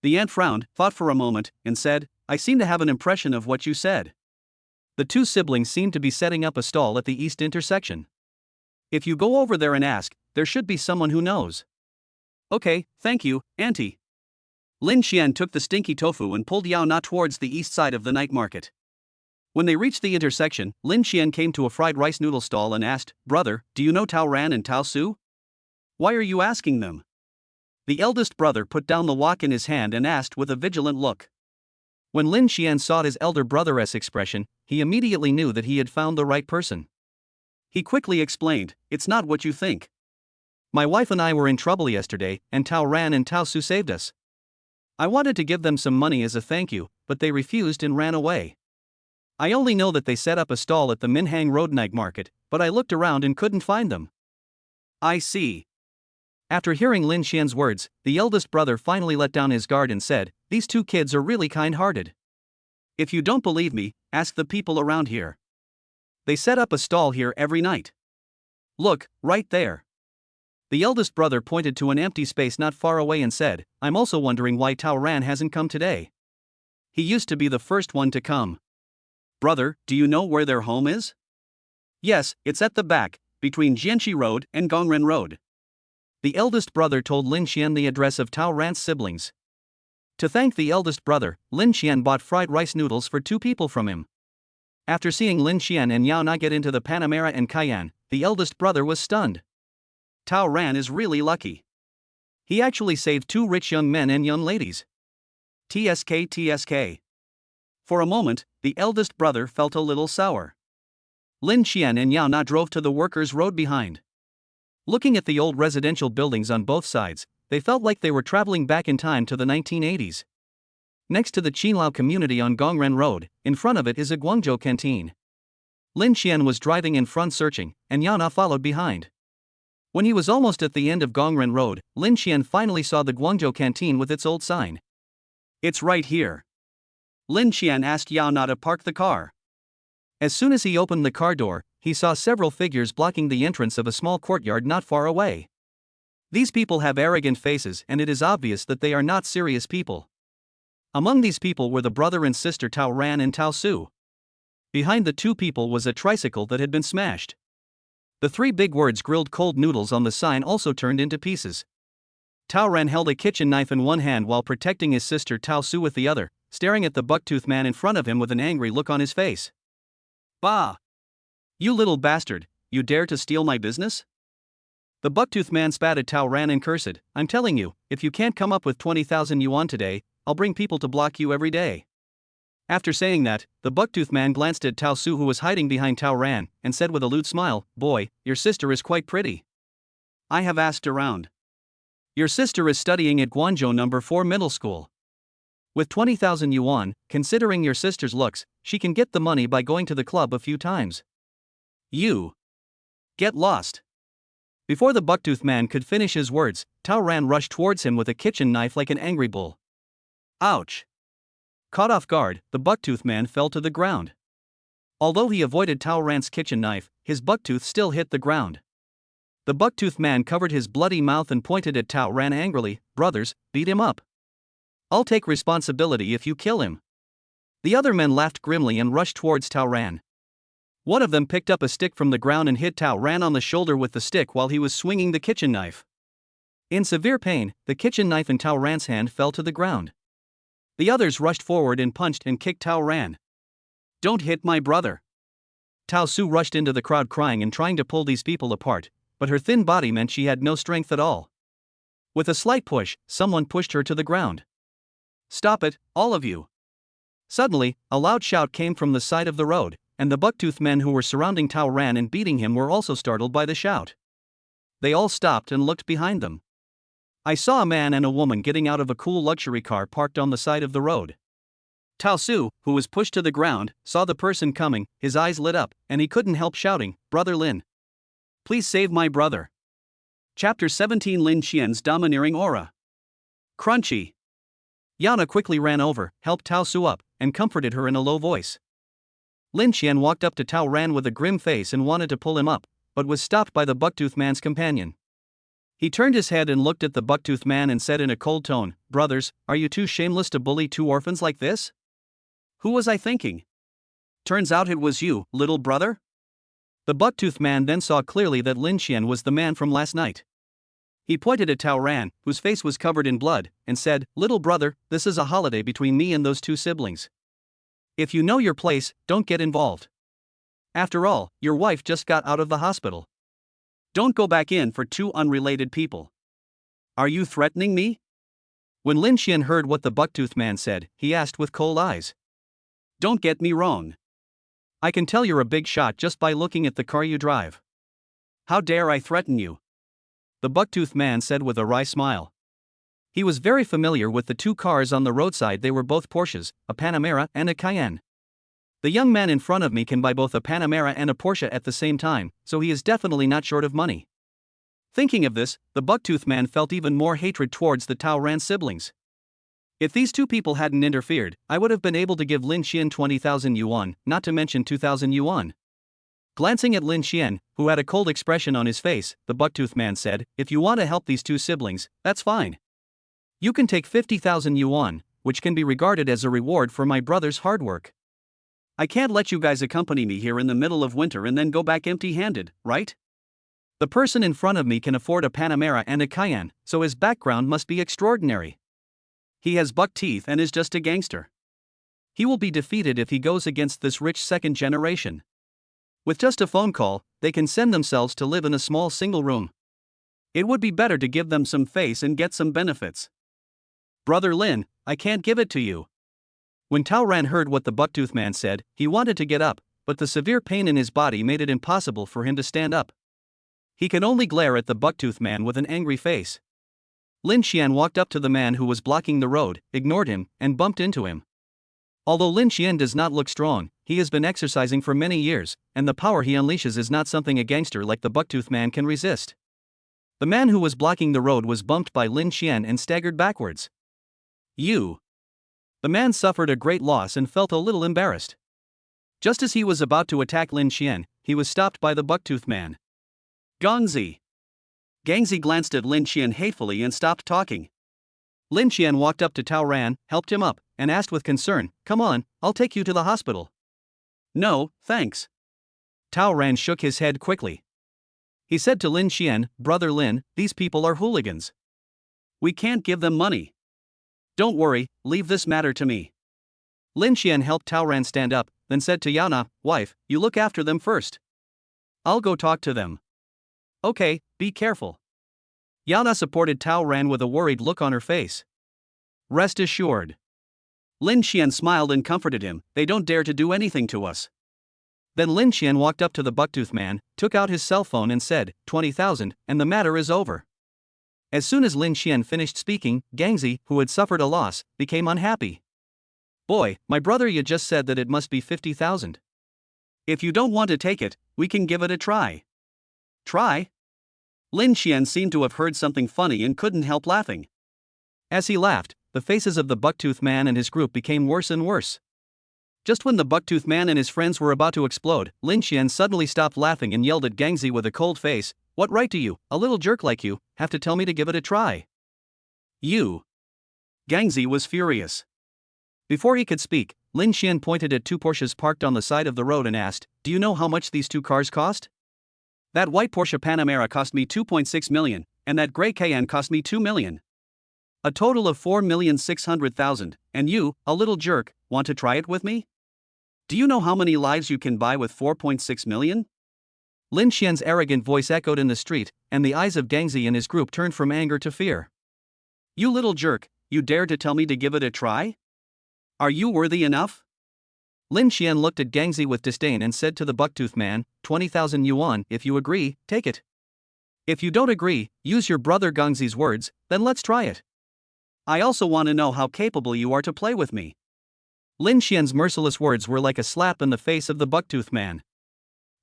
The aunt frowned, thought for a moment, and said, "I seem to have an impression of what you said." The two siblings seemed to be setting up a stall at the east intersection. "If you go over there and ask, there should be someone who knows." "Okay, thank you, Auntie." Lin Xian took the stinky tofu and pulled Yao Na towards the east side of the night market. When they reached the intersection, Lin Xian came to a fried rice noodle stall and asked, "Brother, do you know Tao Ran and Tao Su?" "Why are you asking them?" The eldest brother put down the wok in his hand and asked with a vigilant look. When Lin Xian saw his elder brother's expression, he immediately knew that he had found the right person. He quickly explained, "It's not what you think. My wife and I were in trouble yesterday, and Tao Ran and Tao Su saved us. I wanted to give them some money as a thank you, but they refused and ran away. I only know that they set up a stall at the Minhang Road Night Market, but I looked around and couldn't find them." "I see." After hearing Lin Xian's words, the eldest brother finally let down his guard and said, "These two kids are really kind-hearted. If you don't believe me, ask the people around here. They set up a stall here every night. Look, right there." The eldest brother pointed to an empty space not far away and said, "I'm also wondering why Tao Ran hasn't come today. He used to be the first one to come." "Brother, do you know where their home is?" "Yes, it's at the back, between Jianxi Road and Gongren Road." The eldest brother told Lin Xian the address of Tao Ran's siblings. To thank the eldest brother, Lin Xian bought fried rice noodles for two people from him. After seeing Lin Xian and Yao Na get into the Panamera and Cayenne, the eldest brother was stunned. Tao Ran is really lucky. He actually saved two rich young men and young ladies. TSK. For a moment, the eldest brother felt a little sour. Lin Xian and Yao Na drove to the workers' road behind. Looking at the old residential buildings on both sides, they felt like they were traveling back in time to the 1980s. Next to the Qinlao community on Gongren Road, in front of it is a Guangzhou canteen. Lin Xian was driving in front searching, and Yao Na followed behind. When he was almost at the end of Gongren Road, Lin Xian finally saw the Guangzhou canteen with its old sign. It's right here. Lin Xian asked Yao Na to park the car. As soon as he opened the car door, he saw several figures blocking the entrance of a small courtyard not far away. These people have arrogant faces, and it is obvious that they are not serious people. Among these people were the brother and sister Tao Ran and Tao Su. Behind the two people was a tricycle that had been smashed. The three big words "grilled cold noodles" on the sign also turned into pieces. Tao Ran held a kitchen knife in one hand while protecting his sister Tao Su with the other, staring at the bucktooth man in front of him with an angry look on his face. Bah! You little bastard, you dare to steal my business? The bucktooth man spat at Tao Ran and cursed, I'm telling you, if you can't come up with 20,000 yuan today, I'll bring people to block you every day. After saying that, the bucktooth man glanced at Tao Su, who was hiding behind Tao Ran, and said with a lewd smile, Boy, your sister is quite pretty. I have asked around. Your sister is studying at Guangzhou No. 4 Middle School. With 20,000 yuan, considering your sister's looks, she can get the money by going to the club a few times. You. Get lost. Before the bucktooth man could finish his words, Tao Ran rushed towards him with a kitchen knife like an angry bull. Ouch! Caught off guard, the bucktooth man fell to the ground. Although he avoided Tao Ran's kitchen knife, his bucktooth still hit the ground. The bucktooth man covered his bloody mouth and pointed at Tao Ran angrily, Brothers, beat him up. I'll take responsibility if you kill him. The other men laughed grimly and rushed towards Tao Ran. One of them picked up a stick from the ground and hit Tao Ran on the shoulder with the stick while he was swinging the kitchen knife. In severe pain, the kitchen knife in Tao Ran's hand fell to the ground. The others rushed forward and punched and kicked Tao Ran. Don't hit my brother. Tao Su rushed into the crowd crying and trying to pull these people apart, but her thin body meant she had no strength at all. With a slight push, someone pushed her to the ground. Stop it, all of you. Suddenly, a loud shout came from the side of the road, and the bucktooth men who were surrounding Tao Ran and beating him were also startled by the shout. They all stopped and looked behind them. I saw a man and a woman getting out of a cool luxury car parked on the side of the road. Tao Su, who was pushed to the ground, saw the person coming, his eyes lit up, and he couldn't help shouting, Brother Lin. Please save my brother. Chapter 17 Lin Xian's domineering aura. Crunchy. Yana quickly ran over, helped Tao Su up, and comforted her in a low voice. Lin Xian walked up to Tao Ran with a grim face and wanted to pull him up, but was stopped by the bucktooth man's companion. He turned his head and looked at the bucktooth man and said in a cold tone, Brothers, are you too shameless to bully two orphans like this? Who was I thinking? Turns out it was you, little brother? The bucktooth man then saw clearly that Lin Xian was the man from last night. He pointed at Tao Ran, whose face was covered in blood, and said, Little brother, this is a holiday between me and those two siblings. If you know your place, don't get involved. After all, your wife just got out of the hospital. Don't go back in for two unrelated people. Are you threatening me? When Lin Xian heard what the bucktooth man said, he asked with cold eyes. Don't get me wrong. I can tell you're a big shot just by looking at the car you drive. How dare I threaten you? The bucktooth man said with a wry smile. He was very familiar with the two cars on the roadside. They were both Porsches, a Panamera and a Cayenne. The young man in front of me can buy both a Panamera and a Porsche at the same time, so he is definitely not short of money. Thinking of this, the bucktooth man felt even more hatred towards the Tao Ran siblings. If these two people hadn't interfered, I would have been able to give Lin Xian 20,000 yuan, not to mention 2,000 yuan. Glancing at Lin Xian, who had a cold expression on his face, the bucktooth man said, If you want to help these two siblings, that's fine. You can take 50,000 yuan, which can be regarded as a reward for my brother's hard work. I can't let you guys accompany me here in the middle of winter and then go back empty-handed, right? The person in front of me can afford a Panamera and a Cayenne, so his background must be extraordinary. He has buck teeth and is just a gangster. He will be defeated if he goes against this rich second generation. With just a phone call, they can send themselves to live in a small single room. It would be better to give them some face and get some benefits. Brother Lin, I can't give it to you. When Tao Ran heard what the bucktooth man said, he wanted to get up, but the severe pain in his body made it impossible for him to stand up. He could only glare at the bucktooth man with an angry face. Lin Xian walked up to the man who was blocking the road, ignored him, and bumped into him. Although Lin Xian does not look strong, he has been exercising for many years, and the power he unleashes is not something a gangster like the bucktooth man can resist. The man who was blocking the road was bumped by Lin Xian and staggered backwards. You. The man suffered a great loss and felt a little embarrassed. Just as he was about to attack Lin Xian, he was stopped by the bucktooth man. Gangzi. Gangzi glanced at Lin Xian hatefully and stopped talking. Lin Xian walked up to Tao Ran, helped him up, and asked with concern, "Come on, I'll take you to the hospital." "No, thanks." Tao Ran shook his head quickly. He said to Lin Xian, "Brother Lin, these people are hooligans. We can't give them money. Don't worry, leave this matter to me." Lin Xian helped Tao Ran stand up, then said to Yana, "Wife, you look after them first. I'll go talk to them." "Okay, be careful." Yana supported Tao Ran with a worried look on her face. "Rest assured." Lin Xian smiled and comforted him, "They don't dare to do anything to us." Then Lin Xian walked up to the bucktooth man, took out his cell phone and said, 20,000, and the matter is over. As soon as Lin Xian finished speaking, Gangzi, who had suffered a loss, became unhappy. "Boy, my brother, you just said that it must be 50,000. If you don't want to take it, we can give it a try." "Try?" Lin Xian seemed to have heard something funny and couldn't help laughing. As he laughed, the faces of the bucktooth man and his group became worse and worse. Just when the bucktooth man and his friends were about to explode, Lin Xian suddenly stopped laughing and yelled at Gangzi with a cold face, "What right do you, a little jerk like you, have to tell me to give it a try? You." Gangzi was furious. Before he could speak, Lin Xian pointed at two Porsches parked on the side of the road and asked, "Do you know how much these two cars cost? That white Porsche Panamera cost me 2.6 million, and that gray Cayenne cost me 2 million. A total of 4,600,000, and you, a little jerk, want to try it with me? Do you know how many lives you can buy with 4.6 million? Lin Xian's arrogant voice echoed in the street, and the eyes of Gangzi and his group turned from anger to fear. "You little jerk, you dare to tell me to give it a try? Are you worthy enough?" Lin Xian looked at Gangzi with disdain and said to the bucktooth man, 20,000 yuan, if you agree, take it. If you don't agree, use your brother Gangzi's words, then let's try it. I also want to know how capable you are to play with me. Lin Xian's merciless words were like a slap in the face of the bucktooth man.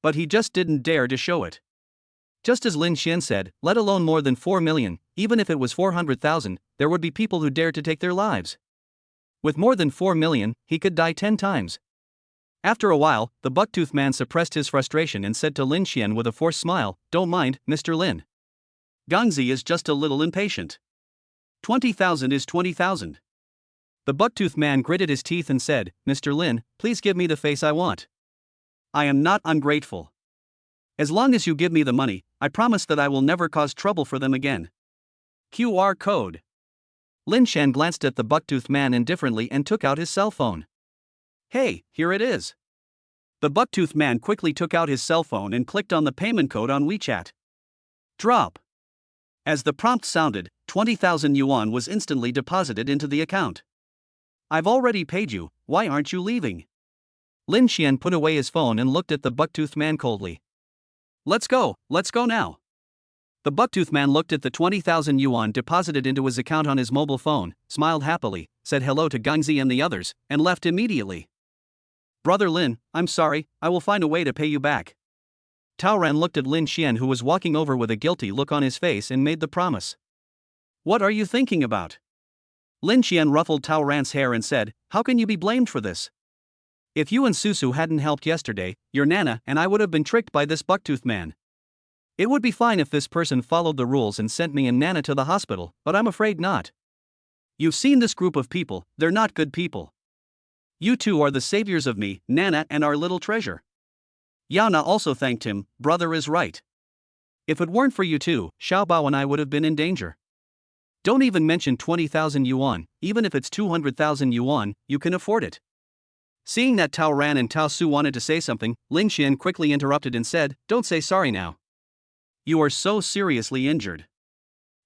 But he just didn't dare to show it. Just as Lin Xian said, let alone more than 4 million, even if it was 400,000, there would be people who dared to take their lives. With more than 4 million, he could die 10 times. After a while, the bucktooth man suppressed his frustration and said to Lin Xian with a forced smile, "Don't mind, Mr. Lin. Gangzi is just a little impatient. 20,000 is 20,000. The bucktooth man gritted his teeth and said, "Mr. Lin, please give me the face I want. I am not ungrateful. As long as you give me the money, I promise that I will never cause trouble for them again." QR code. Lin Xian glanced at the bucktooth man indifferently and took out his cell phone. "Hey, here it is." The bucktooth man quickly took out his cell phone and clicked on the payment code on WeChat. Drop. As the prompt sounded, 20,000 yuan was instantly deposited into the account. "I've already paid you, why aren't you leaving?" Lin Xian put away his phone and looked at the bucktooth man coldly. Let's go now." The bucktooth man looked at the 20,000 yuan deposited into his account on his mobile phone, smiled happily, said hello to Gangzi and the others, and left immediately. "Brother Lin, I'm sorry, I will find a way to pay you back." Tao Ran looked at Lin Xian, who was walking over with a guilty look on his face, and made the promise. "What are you thinking about?" Lin Xian ruffled Tao Ran's hair and said, "How can you be blamed for this? If you and Susu hadn't helped yesterday, your Nana and I would have been tricked by this bucktooth man. It would be fine if this person followed the rules and sent me and Nana to the hospital, but I'm afraid not. You've seen this group of people, they're not good people. You two are the saviors of me, Nana, and our little treasure." Yana also thanked him, "Brother is right. If it weren't for you two, Xiaobao and I would have been in danger. Don't even mention 20,000 yuan, even if it's 200,000 yuan, you can afford it. Seeing that Tao Ran and Tao Su wanted to say something, Lin Xian quickly interrupted and said, "Don't say sorry now. You are so seriously injured.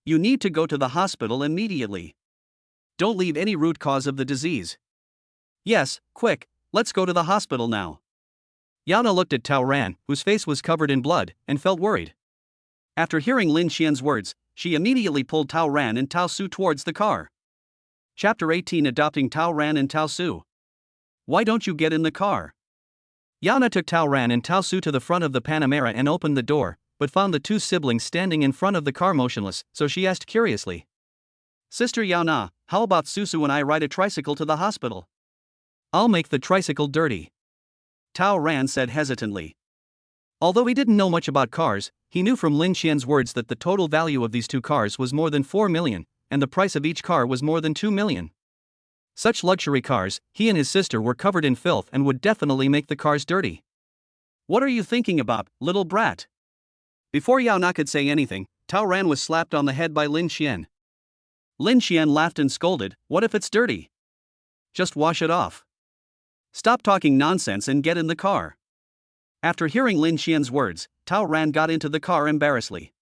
You need to go to the hospital immediately. Don't leave any root cause of the disease. Yes, quick, let's go to the hospital now." Yana looked at Tao Ran, whose face was covered in blood, and felt worried. After hearing Lin Xian's words, she immediately pulled Tao Ran and Tao Su towards the car. Chapter 18: Adopting Tao Ran and Tao Su. Why don't you get in the car? Yana took Tao Ran and Tao Su to the front of the Panamera and opened the door, but found the two siblings standing in front of the car motionless, so she asked curiously, "Sister Yana, how about Susu and I ride a tricycle to the hospital?" "I'll make the tricycle dirty," Tao Ran said hesitantly. Although he didn't know much about cars, he knew from Lin Xian's words that the total value of these two cars was more than 4 million, and the price of each car was more than 2 million. Such luxury cars, he and his sister were covered in filth and would definitely make the cars dirty. "What are you thinking about, little brat?" Before Yao Na could say anything, Tao Ran was slapped on the head by Lin Xian. Lin Xian laughed and scolded, "What if it's dirty? Just wash it off. Stop talking nonsense and get in the car." After hearing Lin Xian's words, Tao Ran got into the car embarrassedly.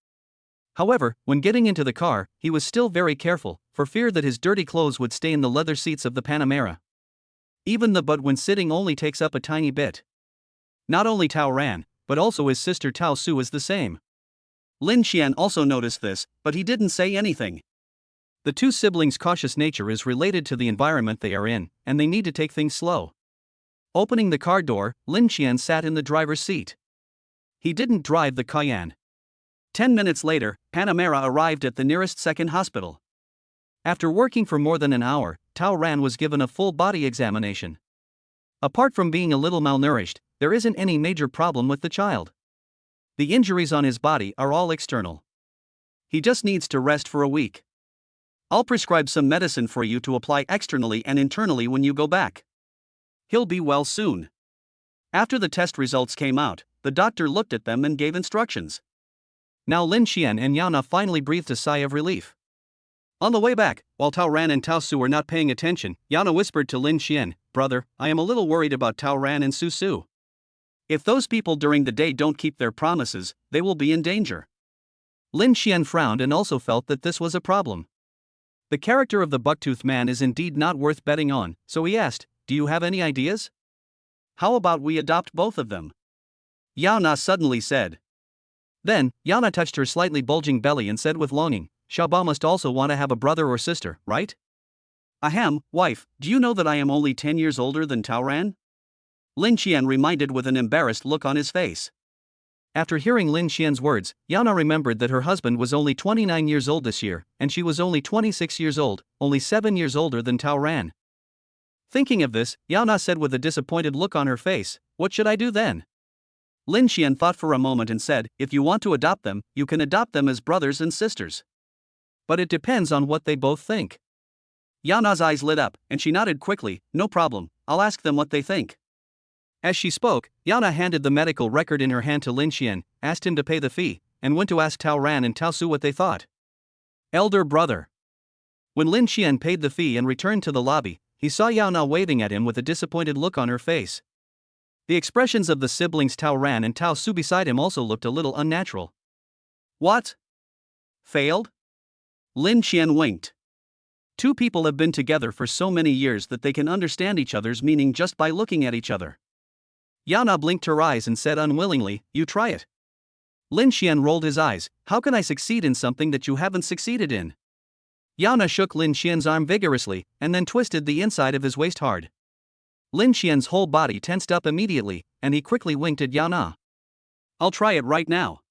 However, when getting into the car, he was still very careful, for fear that his dirty clothes would stain the leather seats of the Panamera. Even the butt when sitting only takes up a tiny bit. Not only Tao Ran, but also his sister Tao Su is the same. Lin Xian also noticed this, but he didn't say anything. The two siblings' cautious nature is related to the environment they are in, and they need to take things slow. Opening the car door, Lin Xian sat in the driver's seat. He didn't drive the Cayenne. 10 minutes later, Panamera arrived at the nearest second hospital. After working for more than an hour, Tao Ran was given a full body examination. Apart from being a little malnourished, there isn't any major problem with the child. The injuries on his body are all external. He just needs to rest for a week. I'll prescribe some medicine for you to apply externally and internally when you go back. He'll be well soon. After the test results came out, the doctor looked at them and gave instructions. Now Lin Xian and Yana finally breathed a sigh of relief. On the way back, while Tao Ran and Tao Su were not paying attention, Yana whispered to Lin Xian, "Brother, I am a little worried about Tao Ran and Su Su. If those people during the day don't keep their promises, they will be in danger." Lin Xian frowned and also felt that this was a problem. The character of the bucktooth man is indeed not worth betting on, so he asked, "Do you have any ideas? How about we adopt both of them?" Yao Na suddenly said. Then, Yana touched her slightly bulging belly and said with longing, "Xiaoba must also want to have a brother or sister, right?" "Ahem, wife, do you know that I am only 10 years older than Tao Ran?" Lin Xian reminded with an embarrassed look on his face. After hearing Lin Xian's words, Yana remembered that her husband was only 29 years old this year, and she was only 26 years old, only 7 years older than Tao Ran. Thinking of this, Yana said with a disappointed look on her face, "What should I do then?" Lin Xian thought for a moment and said, "If you want to adopt them, you can adopt them as brothers and sisters. But it depends on what they both think." Yana's eyes lit up, and she nodded quickly, "No problem, I'll ask them what they think." As she spoke, Yana handed the medical record in her hand to Lin Xian, asked him to pay the fee, and went to ask Tao Ran and Tao Su what they thought. Elder brother. When Lin Xian paid the fee and returned to the lobby, he saw Yana waving at him with a disappointed look on her face. The expressions of the siblings Tao Ran and Tao Su beside him also looked a little unnatural. "What? Failed?" Lin Xian winked. Two people have been together for so many years that they can understand each other's meaning just by looking at each other. Yana blinked her eyes and said unwillingly, "You try it." Lin Xian rolled his eyes, "How can I succeed in something that you haven't succeeded in?" Yana shook Lin Xian's arm vigorously, and then twisted the inside of his waist hard. Lin Xian's whole body tensed up immediately, and he quickly winked at Yana. "I'll try it right now."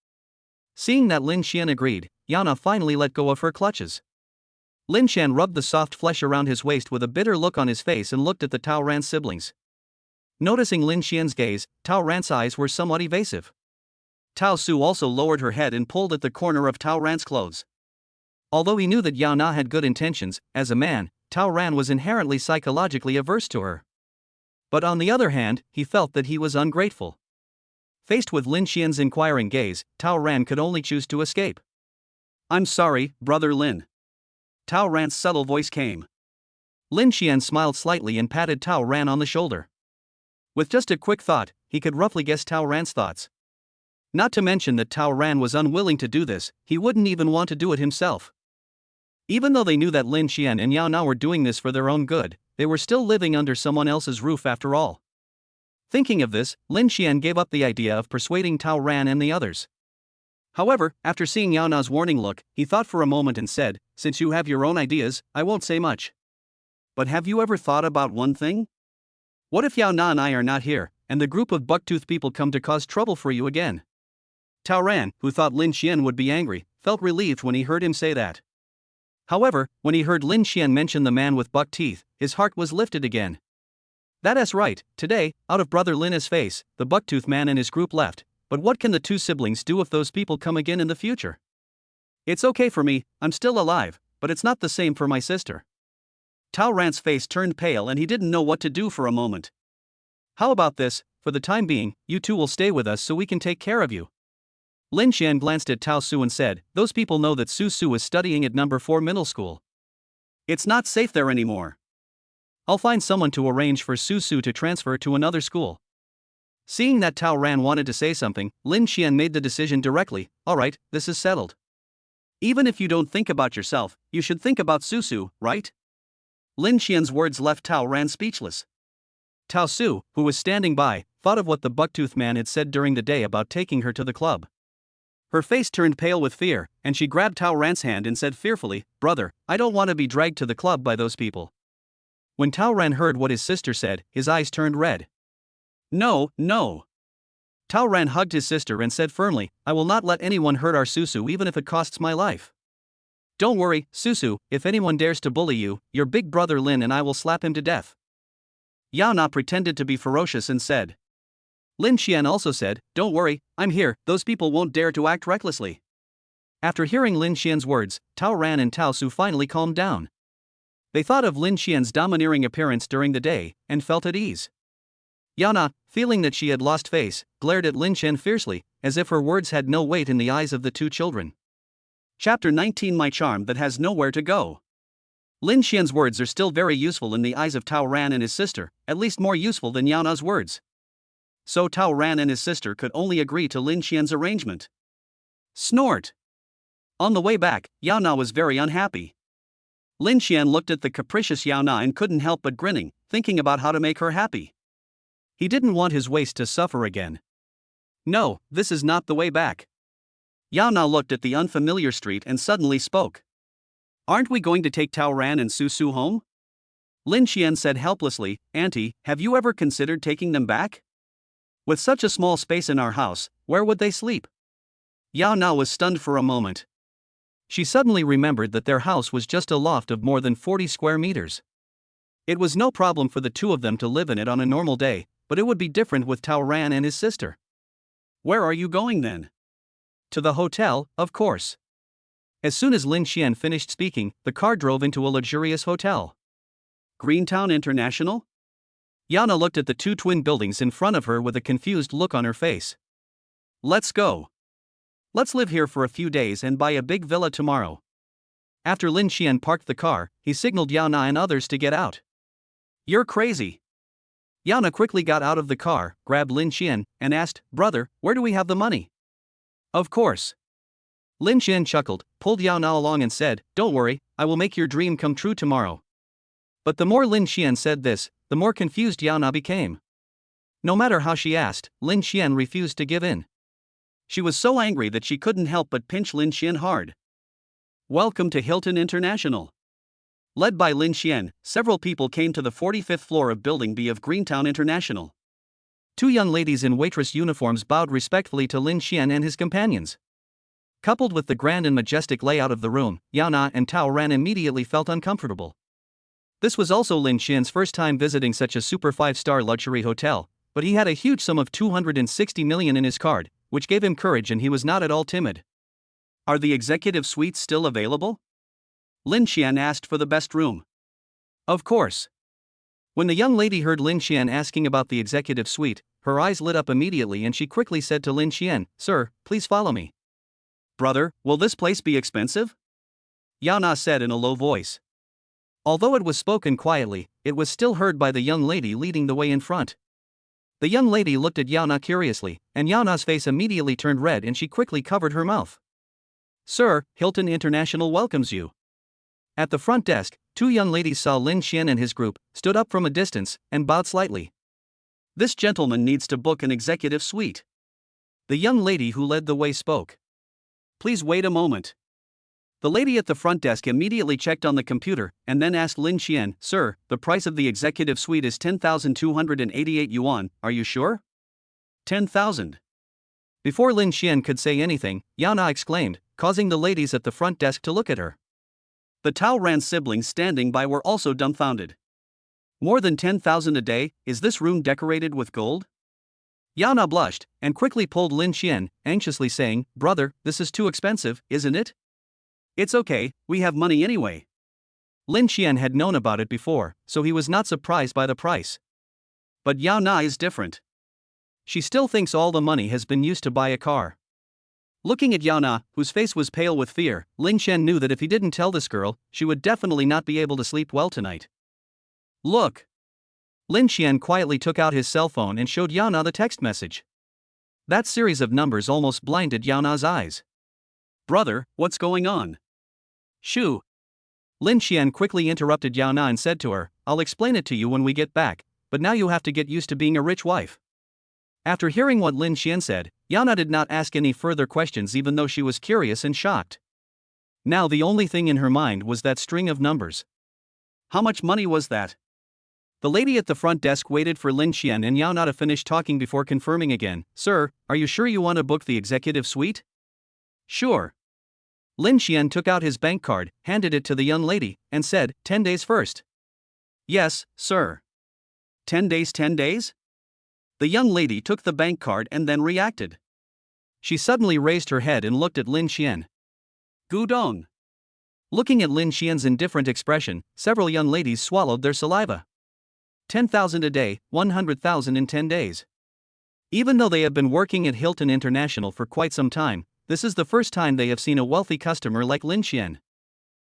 Seeing that Lin Xian agreed, Yana finally let go of her clutches. Lin Xian rubbed the soft flesh around his waist with a bitter look on his face and looked at the Tao Ran siblings. Noticing Lin Xian's gaze, Tao Ran's eyes were somewhat evasive. Tao Su also lowered her head and pulled at the corner of Tao Ran's clothes. Although he knew that Yao Na had good intentions, as a man, Tao Ran was inherently psychologically averse to her. But on the other hand, he felt that he was ungrateful. Faced with Lin Xian's inquiring gaze, Tao Ran could only choose to escape. "I'm sorry, brother Lin." Tao Ran's subtle voice came. Lin Xian smiled slightly and patted Tao Ran on the shoulder. With just a quick thought, he could roughly guess Tao Ran's thoughts. Not to mention that Tao Ran was unwilling to do this, he wouldn't even want to do it himself. Even though they knew that Lin Xian and Yao Na were doing this for their own good, they were still living under someone else's roof after all. Thinking of this, Lin Xian gave up the idea of persuading Tao Ran and the others. However, after seeing Yao Na's warning look, he thought for a moment and said, "Since you have your own ideas, I won't say much. But have you ever thought about one thing? What if Yao Na and I are not here, and the group of bucktooth people come to cause trouble for you again?" Tao Ran, who thought Lin Xian would be angry, felt relieved when he heard him say that. However, when he heard Lin Xian mention the man with buck teeth, his heart was lifted again. That's right, today, out of Brother Lin's face, the bucktooth man and his group left, but what can the two siblings do if those people come again in the future? It's okay for me, I'm still alive, but it's not the same for my sister. Tao Ran's face turned pale and he didn't know what to do for a moment. How about this, for the time being, you two will stay with us so we can take care of you. Lin Xian glanced at Tao Su and said, "Those people know that Su Su is studying at number 4 middle school. It's not safe there anymore. I'll find someone to arrange for Su Su to transfer to another school." Seeing that Tao Ran wanted to say something, Lin Xian made the decision directly. "Alright, this is settled. Even if you don't think about yourself, you should think about Su Su, right?" Lin Xian's words left Tao Ran speechless. Tao Su, who was standing by, thought of what the bucktooth man had said during the day about taking her to the club. Her face turned pale with fear, and she grabbed Tao Ran's hand and said fearfully, "Brother, I don't want to be dragged to the club by those people." When Tao Ran heard what his sister said, his eyes turned red. "No, no." Tao Ran hugged his sister and said firmly, "I will not let anyone hurt our Susu even if it costs my life. Don't worry, Susu, if anyone dares to bully you, your big brother Lin and I will slap him to death." Yao Na pretended to be ferocious and said. Lin Xian also said, "Don't worry, I'm here, those people won't dare to act recklessly." After hearing Lin Xian's words, Tao Ran and Tao Su finally calmed down. They thought of Lin Xian's domineering appearance during the day, and felt at ease. Yao Na, feeling that she had lost face, glared at Lin Xian fiercely, as if her words had no weight in the eyes of the two children. Chapter 19 My Charm That Has Nowhere to Go. Lin Xian's words are still very useful in the eyes of Tao Ran and his sister, at least more useful than Yao Na's words. So Tao Ran and his sister could only agree to Lin Xian's arrangement. Snort. On the way back, Yao Na was very unhappy. Lin Xian looked at the capricious Yao Na and couldn't help but grinning, thinking about how to make her happy. He didn't want his waist to suffer again. No, this is not the way back. Yao Na looked at the unfamiliar street and suddenly spoke. "Aren't we going to take Tao Ran and Su Su home?" Lin Xian said helplessly, "Auntie, have you ever considered taking them back? With such a small space in our house, where would they sleep?" Yao Na was stunned for a moment. She suddenly remembered that their house was just a loft of more than 40 square meters. It was no problem for the two of them to live in it on a normal day, but it would be different with Tao Ran and his sister. "Where are you going then?" "To the hotel, of course." As soon as Lin Xian finished speaking, the car drove into a luxurious hotel. Greentown International? Yao Na looked at the two twin buildings in front of her with a confused look on her face. "Let's go. Let's live here for a few days and buy a big villa tomorrow." After Lin Xian parked the car, he signaled Yao Na and others to get out. "You're crazy." Yao Na quickly got out of the car, grabbed Lin Xian, and asked, "Brother, where do we have the money?" "Of course." Lin Xian chuckled, pulled Yao Na along and said, "Don't worry, I will make your dream come true tomorrow." But the more Lin Xian said this, the more confused Yao Na became. No matter how she asked, Lin Xian refused to give in. She was so angry that she couldn't help but pinch Lin Xian hard. Welcome to Hilton International. Led by Lin Xian, several people came to the 45th floor of Building B of Greentown International. Two young ladies in waitress uniforms bowed respectfully to Lin Xian and his companions. Coupled with the grand and majestic layout of the room, Yao Na and Tao Ran immediately felt uncomfortable. This was also Lin Xian's first time visiting such a super 5-star luxury hotel, but he had a huge sum of 260 million in his card, which gave him courage and he was not at all timid. "Are the executive suites still available?" Lin Xian asked for the best room. "Of course." When the young lady heard Lin Xian asking about the executive suite, her eyes lit up immediately and she quickly said to Lin Xian, "Sir, please follow me." "Brother, will this place be expensive?" Yao Na said in a low voice. Although it was spoken quietly, it was still heard by the young lady leading the way in front. The young lady looked at Yana curiously, and Yana's face immediately turned red and she quickly covered her mouth. "Sir, Hilton International welcomes you." At the front desk, two young ladies saw Lin Xian and his group, stood up from a distance, and bowed slightly. "This gentleman needs to book an executive suite." The young lady who led the way spoke. "Please wait a moment." The lady at the front desk immediately checked on the computer and then asked Lin Xian, "Sir, the price of the executive suite is 10,288 yuan, are you sure?" 10,000. Before Lin Xian could say anything, Yana exclaimed, causing the ladies at the front desk to look at her. The Tao Ran siblings standing by were also dumbfounded. "More than 10,000 a day, is this room decorated with gold?" Yana blushed and quickly pulled Lin Xian, anxiously saying, "Brother, this is too expensive, isn't it?" "It's okay, we have money anyway." Lin Xian had known about it before, so he was not surprised by the price. But Yao Na is different. She still thinks all the money has been used to buy a car. Looking at Yao Na, whose face was pale with fear, Lin Xian knew that if he didn't tell this girl, she would definitely not be able to sleep well tonight. "Look." Lin Xian quietly took out his cell phone and showed Yao Na the text message. That series of numbers almost blinded Yao Na's eyes. "Brother, what's going on?" "Shoo." Lin Xian quickly interrupted Yao Na and said to her, "I'll explain it to you when we get back, but now you have to get used to being a rich wife." After hearing what Lin Xian said, Yao Na did not ask any further questions even though she was curious and shocked. Now the only thing in her mind was that string of numbers. "How much money was that?" The lady at the front desk waited for Lin Xian and Yao Na to finish talking before confirming again, "Sir, are you sure you want to book the executive suite?" "Sure." Lin Xian took out his bank card, handed it to the young lady, and said, 10 days first." "Yes, sir." 10 days, 10 days? The young lady took the bank card and then reacted. She suddenly raised her head and looked at Lin Xian. "Gudong." Looking at Lin Xian's indifferent expression, several young ladies swallowed their saliva. 10,000 a day, 100,000 in 10 days. Even though they have been working at Hilton International for quite some time, this is the first time they have seen a wealthy customer like Lin Xian.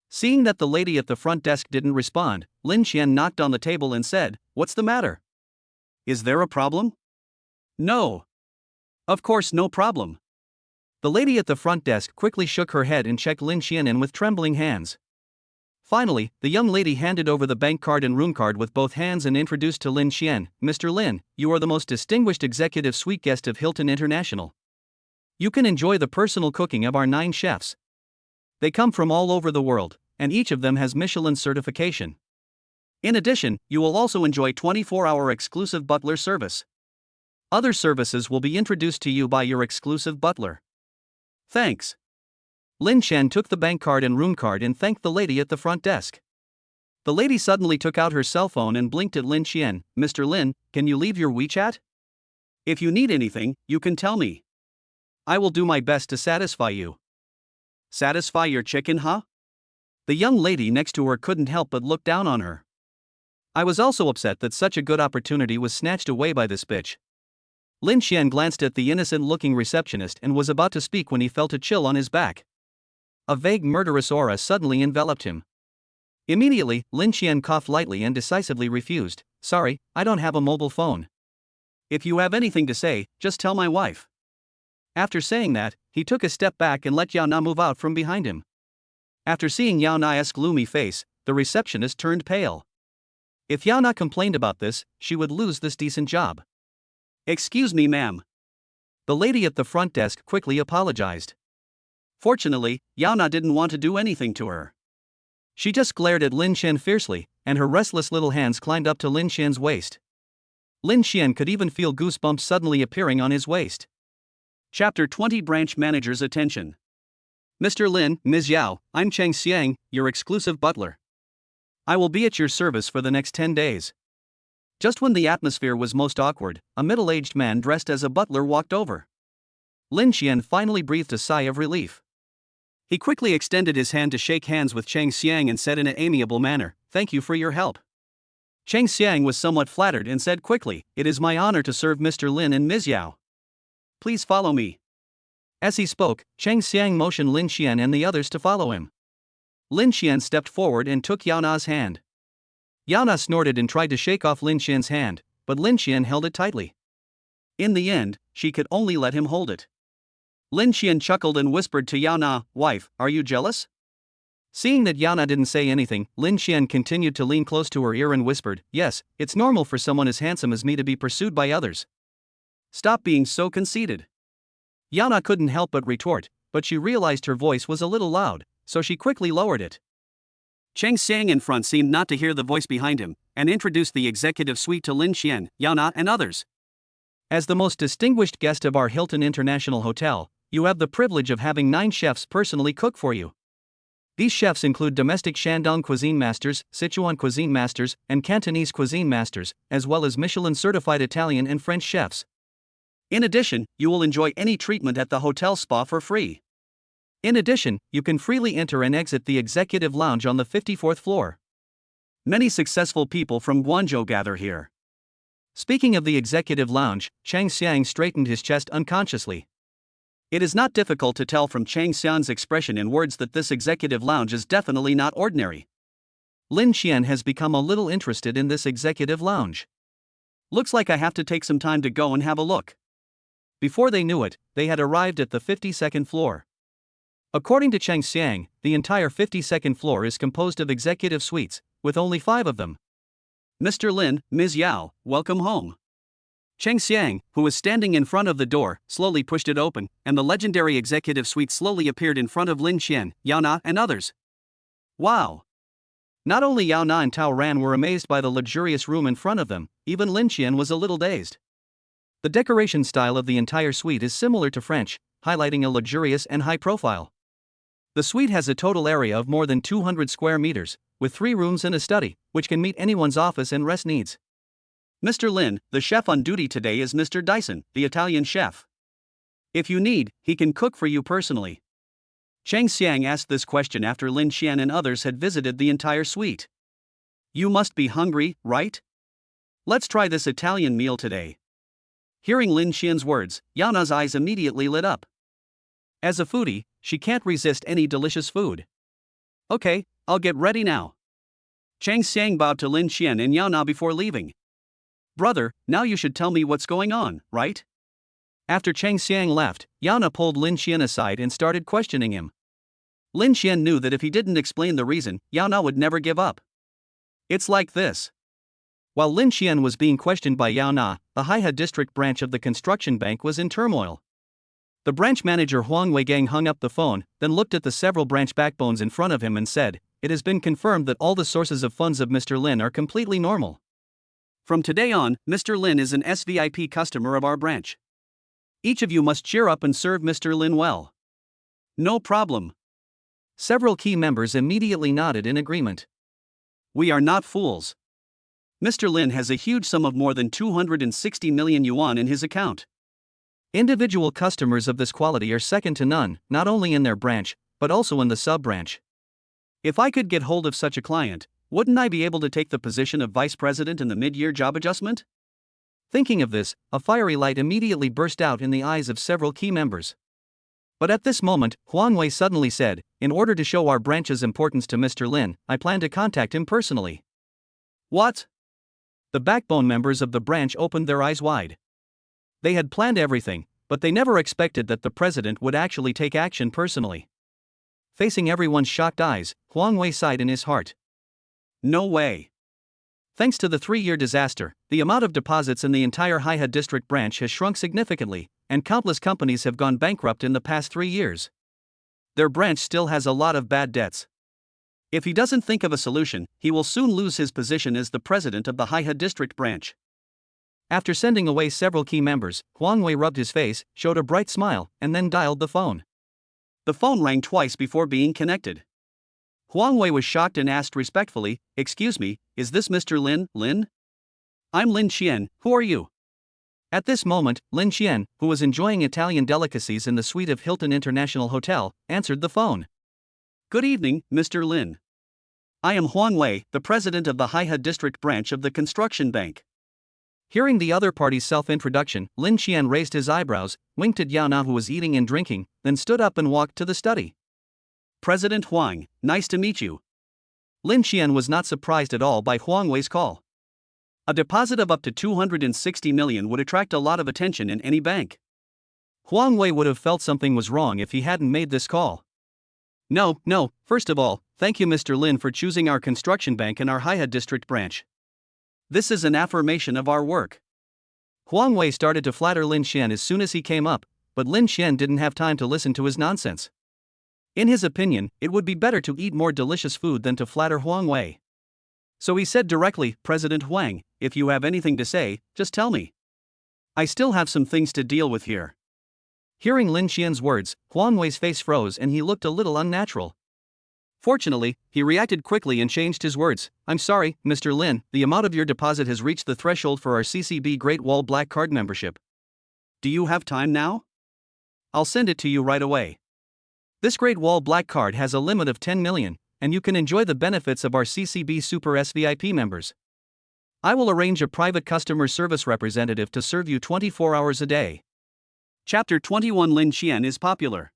Seeing that the lady at the front desk didn't respond, Lin Xian knocked on the table and said, "What's the matter? Is there a problem?" "No. Of course, no problem." The lady at the front desk quickly shook her head and checked Lin Xian in with trembling hands. Finally, the young lady handed over the bank card and room card with both hands and introduced to Lin Xian, "Mr. Lin, you are the most distinguished executive suite guest of Hilton International. You can enjoy the personal cooking of our 9 chefs. They come from all over the world, and each of them has Michelin certification. In addition, you will also enjoy 24-hour exclusive butler service. Other services will be introduced to you by your exclusive butler." "Thanks." Lin Xian took the bank card and room card and thanked the lady at the front desk. The lady suddenly took out her cell phone and blinked at Lin Xian, "Mr. Lin, can you leave your WeChat? If you need anything, you can tell me. I will do my best to satisfy you." "Satisfy your chicken, huh?" The young lady next to her couldn't help but look down on her. "I was also upset that such a good opportunity was snatched away by this bitch." Lin Xian glanced at the innocent-looking receptionist and was about to speak when he felt a chill on his back. A vague murderous aura suddenly enveloped him. Immediately, Lin Xian coughed lightly and decisively refused, "Sorry, I don't have a mobile phone. If you have anything to say, just tell my wife." After saying that, he took a step back and let Yao Na move out from behind him. After seeing Yao Na's gloomy face, the receptionist turned pale. If Yao Na complained about this, she would lose this decent job. "Excuse me, ma'am." The lady at the front desk quickly apologized. Fortunately, Yao Na didn't want to do anything to her. She just glared at Lin Xian fiercely, and her restless little hands climbed up to Lin Xian's waist. Lin Xian could even feel goosebumps suddenly appearing on his waist. Chapter 20 Branch Manager's Attention. "Mr. Lin, Ms. Yao, I'm Cheng Xiang, your exclusive butler. I will be at your service for the next 10 days. Just when the atmosphere was most awkward, a middle-aged man dressed as a butler walked over. Lin Xian finally breathed a sigh of relief. He quickly extended his hand to shake hands with Cheng Xiang and said in an amiable manner, "Thank you for your help." Cheng Xiang was somewhat flattered and said quickly, "It is my honor to serve Mr. Lin and Ms. Yao. Please follow me." As he spoke, Cheng Xiang motioned Lin Xian and the others to follow him. Lin Xian stepped forward and took Yao Na's hand. Yao Na snorted and tried to shake off Lin Xian's hand, but Lin Xian held it tightly. In the end, she could only let him hold it. Lin Xian chuckled and whispered to Yao Na, "Wife, are you jealous?" Seeing that Yao Na didn't say anything, Lin Xian continued to lean close to her ear and whispered, "Yes, it's normal for someone as handsome as me to be pursued by others. Stop being so conceited." Yao Na couldn't help but retort, but she realized her voice was a little loud, so she quickly lowered it. Cheng Xiang in front seemed not to hear the voice behind him, and introduced the executive suite to Lin Xian, Yao Na, and others. As the most distinguished guest of our Hilton International Hotel, you have the privilege of having 9 chefs personally cook for you. These chefs include domestic Shandong cuisine masters, Sichuan cuisine masters, and Cantonese cuisine masters, as well as Michelin-certified Italian and French chefs. In addition, you will enjoy any treatment at the hotel spa for free. In addition, you can freely enter and exit the executive lounge on the 54th floor. Many successful people from Guangzhou gather here. Speaking of the executive lounge, Cheng Xiang straightened his chest unconsciously. It is not difficult to tell from Cheng Xiang's expression in words that this executive lounge is definitely not ordinary. Lin Xian has become a little interested in this executive lounge. Looks like I have to take some time to go and have a look. Before they knew it, they had arrived at the 52nd floor. According to Cheng Xiang, the entire 52nd floor is composed of executive suites, with only 5 of them. "Mr. Lin, Ms. Yao, welcome home." Cheng Xiang, who was standing in front of the door, slowly pushed it open, and the legendary executive suite slowly appeared in front of Lin Xian, Yao Na, and others. Wow! Not only Yao Na and Tao Ran were amazed by the luxurious room in front of them, even Lin Xian was a little dazed. The decoration style of the entire suite is similar to French, highlighting a luxurious and high profile. The suite has a total area of more than 200 square meters, with 3 rooms and a study, which can meet anyone's office and rest needs. "Mr. Lin, the chef on duty today is Mr. Dyson, the Italian chef. If you need, he can cook for you personally." Cheng Xiang asked this question after Lin Xian and others had visited the entire suite. "You must be hungry, right? Let's try this Italian meal today." Hearing Lin Xian's words, Yao Na's eyes immediately lit up. As a foodie, she can't resist any delicious food. "Okay, I'll get ready now." Cheng Xiang bowed to Lin Xian and Yao Na before leaving. "Brother, now you should tell me what's going on, right?" After Cheng Xiang left, Yao Na pulled Lin Xian aside and started questioning him. Lin Xian knew that if he didn't explain the reason, Yao Na would never give up. "It's like this." While Lin Xian was being questioned by Yao Na, the Haihe district branch of the construction bank was in turmoil. The branch manager Huang Weigang hung up the phone, then looked at the several branch backbones in front of him and said, "It has been confirmed that all the sources of funds of Mr. Lin are completely normal. From today on, Mr. Lin is an SVIP customer of our branch. Each of you must cheer up and serve Mr. Lin well." "No problem." Several key members immediately nodded in agreement. "We are not fools. Mr. Lin has a huge sum of more than 260 million yuan in his account. Individual customers of this quality are second to none, not only in their branch, but also in the sub-branch. If I could get hold of such a client, wouldn't I be able to take the position of vice president in the mid-year job adjustment?" Thinking of this, a fiery light immediately burst out in the eyes of several key members. But at this moment, Huang Wei suddenly said, "In order to show our branch's importance to Mr. Lin, I plan to contact him personally." "What?" The backbone members of the branch opened their eyes wide. They had planned everything, but they never expected that the president would actually take action personally. Facing everyone's shocked eyes, Huang Wei sighed in his heart. "No way." Thanks to the 3-year disaster, the amount of deposits in the entire Haihe district branch has shrunk significantly, and countless companies have gone bankrupt in the past 3 years. Their branch still has a lot of bad debts. If he doesn't think of a solution, he will soon lose his position as the president of the Haihe district branch. After sending away several key members, Huang Wei rubbed his face, showed a bright smile, and then dialed the phone. The phone rang twice before being connected. Huang Wei was shocked and asked respectfully, "Excuse me, is this Mr. Lin, Lin?" "I'm Lin Xian, who are you?" At this moment, Lin Xian, who was enjoying Italian delicacies in the suite of Hilton International Hotel, answered the phone. "Good evening, Mr. Lin. I am Huang Wei, the president of the Haihe district branch of the construction bank." Hearing the other party's self-introduction, Lin Xian raised his eyebrows, winked at Yao Na who was eating and drinking, then stood up and walked to the study. "President Huang, nice to meet you." Lin Xian was not surprised at all by Huang Wei's call. A deposit of up to 260 million would attract a lot of attention in any bank. Huang Wei would have felt something was wrong if he hadn't made this call. No, first of all, thank you Mr. Lin for choosing our construction bank in our Haihe district branch. This is an affirmation of our work. Huang Wei started to flatter Lin Xian as soon as he came up, but Lin Xian didn't have time to listen to his nonsense. In his opinion, it would be better to eat more delicious food than to flatter Huang Wei. So he said directly, President Huang, if you have anything to say, just tell me. I still have some things to deal with here. Hearing Lin Xian's words, Huang Wei's face froze and he looked a little unnatural. Fortunately, he reacted quickly and changed his words. I'm sorry, Mr. Lin, the amount of your deposit has reached the threshold for our CCB Great Wall Black Card membership. Do you have time now? I'll send it to you right away. This Great Wall Black Card has a limit of 10 million, and you can enjoy the benefits of our CCB Super SVIP members. I will arrange a private customer service representative to serve you 24 hours a day. Chapter 21 Lin Xian is popular.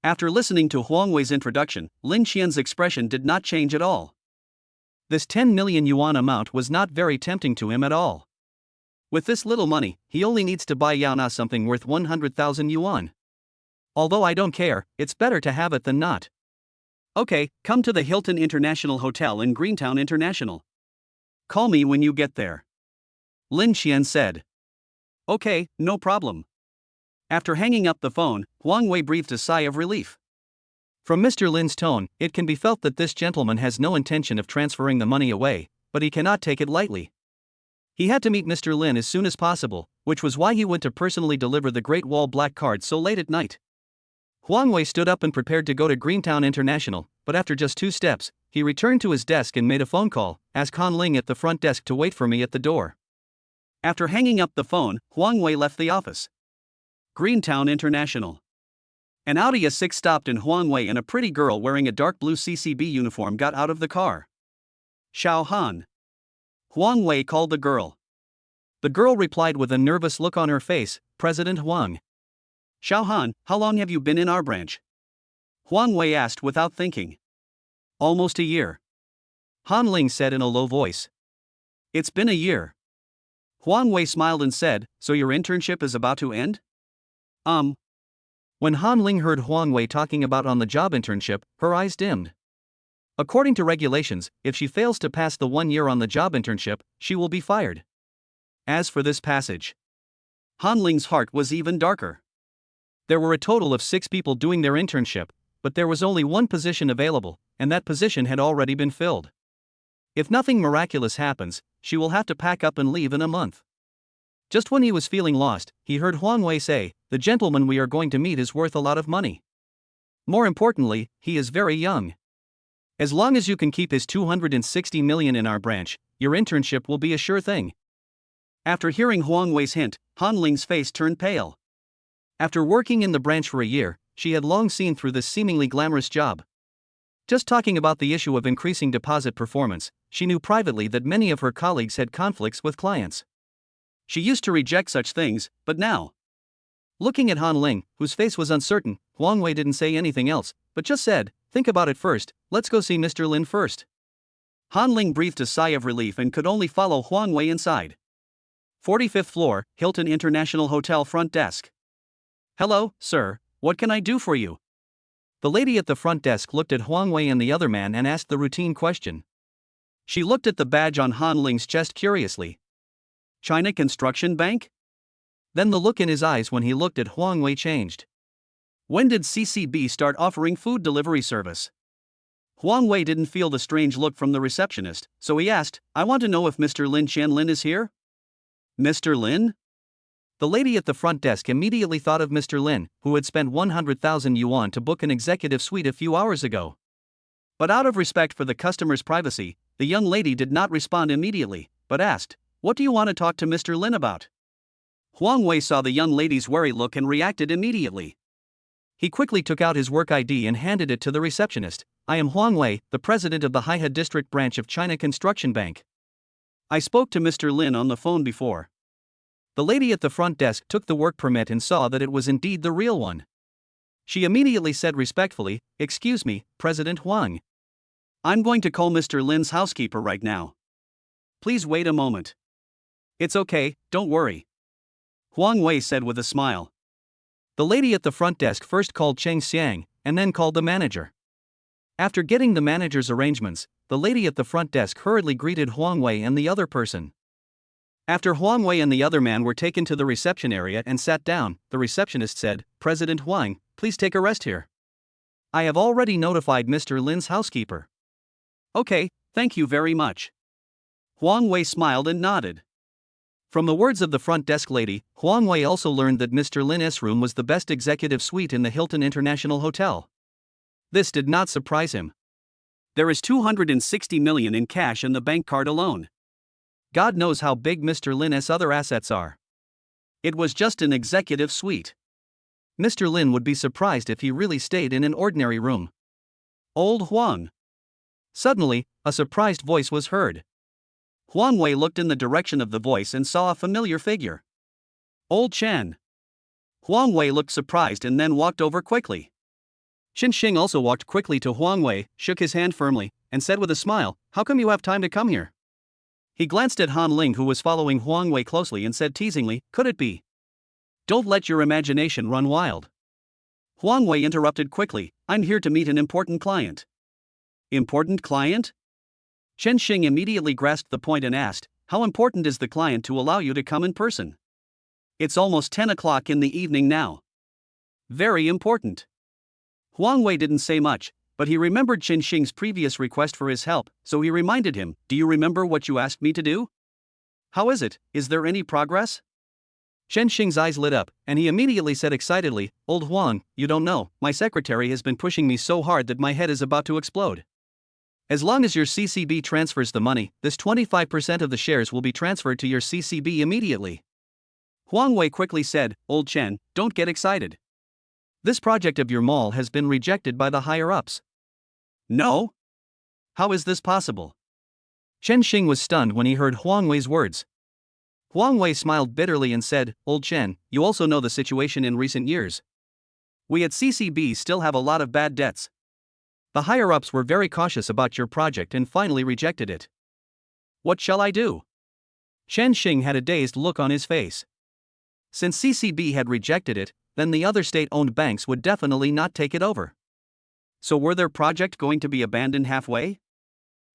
After listening to Huang Wei's introduction, Lin Xian's expression did not change at all. This 10 million yuan amount was not very tempting to him at all. With this little money, he only needs to buy Yana something worth 100,000 yuan. Although I don't care, it's better to have it than not. Okay, come to the Hilton International Hotel in Greentown International. Call me when you get there. Lin Xian said. Okay, no problem. After hanging up the phone, Huang Wei breathed a sigh of relief. From Mr. Lin's tone, it can be felt that this gentleman has no intention of transferring the money away, but he cannot take it lightly. He had to meet Mr. Lin as soon as possible, which was why he went to personally deliver the Great Wall Black Card so late at night. Huang Wei stood up and prepared to go to Greentown International, but after just 2 steps, he returned to his desk and made a phone call, asked Han Ling at the front desk to wait for me at the door. After hanging up the phone, Huang Wei left the office. Greentown International. An Audi A6 stopped and Huang Wei and a pretty girl wearing a dark blue CCB uniform got out of the car. Xiao Han. Huang Wei called the girl. The girl replied with a nervous look on her face, President Huang. Xiao Han, how long have you been in our branch? Huang Wei asked without thinking. Almost a year. Han Ling said in a low voice. It's been a year. Huang Wei smiled and said, so your internship is about to end? When Han Ling heard Huang Wei talking about on-the-job internship, her eyes dimmed. According to regulations, if she fails to pass the 1-year on-the-job internship, she will be fired. As for this passage, Han Ling's heart was even darker. There were a total of 6 people doing their internship, but there was only 1 position available, and that position had already been filled. If nothing miraculous happens, she will have to pack up and leave in a month. Just when he was feeling lost, he heard Huang Wei say, the gentleman we are going to meet is worth a lot of money. More importantly, he is very young. As long as you can keep his 260 million in our branch, your internship will be a sure thing. After hearing Huang Wei's hint, Han Ling's face turned pale. After working in the branch for a year, she had long seen through this seemingly glamorous job. Just talking about the issue of increasing deposit performance, she knew privately that many of her colleagues had conflicts with clients. She used to reject such things, but now. Looking at Han Ling, whose face was uncertain, Huang Wei didn't say anything else, but just said, think about it first, let's go see Mr. Lin first. Han Ling breathed a sigh of relief and could only follow Huang Wei inside. 45th floor, Hilton International Hotel front desk. Hello, sir, what can I do for you? The lady at the front desk looked at Huang Wei and the other man and asked the routine question. She looked at the badge on Han Ling's chest curiously. China Construction Bank? Then the look in his eyes when he looked at Huang Wei changed. When did CCB start offering food delivery service? Huang Wei didn't feel the strange look from the receptionist, so he asked, I want to know if Mr. Lin Qianlin is here? Mr. Lin? The lady at the front desk immediately thought of Mr. Lin, who had spent 100,000 yuan to book an executive suite a few hours ago. But out of respect for the customer's privacy, the young lady did not respond immediately, but asked, what do you want to talk to Mr. Lin about? Huang Wei saw the young lady's worried look and reacted immediately. He quickly took out his work ID and handed it to the receptionist. I am Huang Wei, the president of the Haihe District branch of China Construction Bank. I spoke to Mr. Lin on the phone before. The lady at the front desk took the work permit and saw that it was indeed the real one. She immediately said respectfully, excuse me, President Huang. I'm going to call Mr. Lin's housekeeper right now. please wait a moment. It's okay, don't worry. Huang Wei said with a smile. The lady at the front desk first called Cheng Xiang, and then called the manager. After getting the manager's arrangements, the lady at the front desk hurriedly greeted Huang Wei and the other person. After Huang Wei and the other man were taken to the reception area and sat down, the receptionist said, President Huang, please take a rest here. I have already notified Mr. Lin's housekeeper. Okay, thank you very much. Huang Wei smiled and nodded. From the words of the front desk lady, Huang Wei also learned that Mr. Lin's room was the best executive suite in the Hilton International Hotel. This did not surprise him. There is 260 million in cash in the bank card alone. God knows how big Mr. Lin's other assets are. It was just an executive suite. Mr. Lin would be surprised if he really stayed in an ordinary room. Old Huang. Suddenly, a surprised voice was heard. Huang Wei looked in the direction of the voice and saw a familiar figure. Old Chen. Huang Wei looked surprised and then walked over quickly. Qin Xing also walked quickly to Huang Wei, shook his hand firmly, and said with a smile, How come you have time to come here? He glanced at Han Ling, who was following Huang Wei closely, and said teasingly, Could it be? Don't let your imagination run wild. Huang Wei interrupted quickly, I'm here to meet an important client. Important client? Qin Xing immediately grasped the point and asked, How important is the client to allow you to come in person? It's almost 10 o'clock in the evening now. Very important. Huang Wei didn't say much, but he remembered Qin Xing's previous request for his help, so he reminded him, Do you remember what you asked me to do? How is it, is there any progress? Qin Xing's eyes lit up, and he immediately said excitedly, Old Huang, you don't know, my secretary has been pushing me so hard that my head is about to explode. As long as your CCB transfers the money, this 25% of the shares will be transferred to your CCB immediately. Huang Wei quickly said, Old Chen, don't get excited. This project of your mall has been rejected by the higher-ups. No? How is this possible? Qin Xing was stunned when he heard Huang Wei's words. Huang Wei smiled bitterly and said, Old Chen, you also know the situation in recent years. We at CCB still have a lot of bad debts. The higher-ups were very cautious about your project and finally rejected it. What shall I do? Qin Xing had a dazed look on his face. Since CCB had rejected it, then the other state-owned banks would definitely not take it over. So were their project going to be abandoned halfway?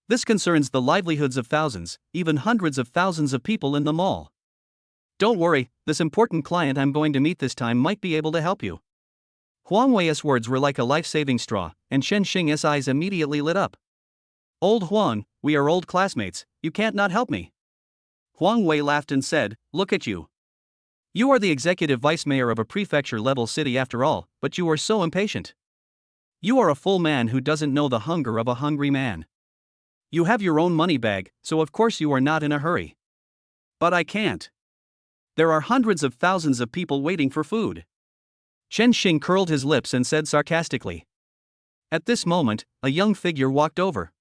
This concerns the livelihoods of thousands, even hundreds of thousands of people in the mall. Don't worry, this important client I'm going to meet this time might be able to help you. Huang Wei's words were like a life-saving straw, and Qin Xing's eyes immediately lit up. Old Huang, we are old classmates, you can't not help me. Huang Wei laughed and said, Look at you. You are the executive vice mayor of a prefecture-level city after all, but you are so impatient. You are a full man who doesn't know the hunger of a hungry man. You have your own money bag, so of course you are not in a hurry. But I can't. There are hundreds of thousands of people waiting for food. Qin Xing curled his lips and said sarcastically. At this moment, a young figure walked over.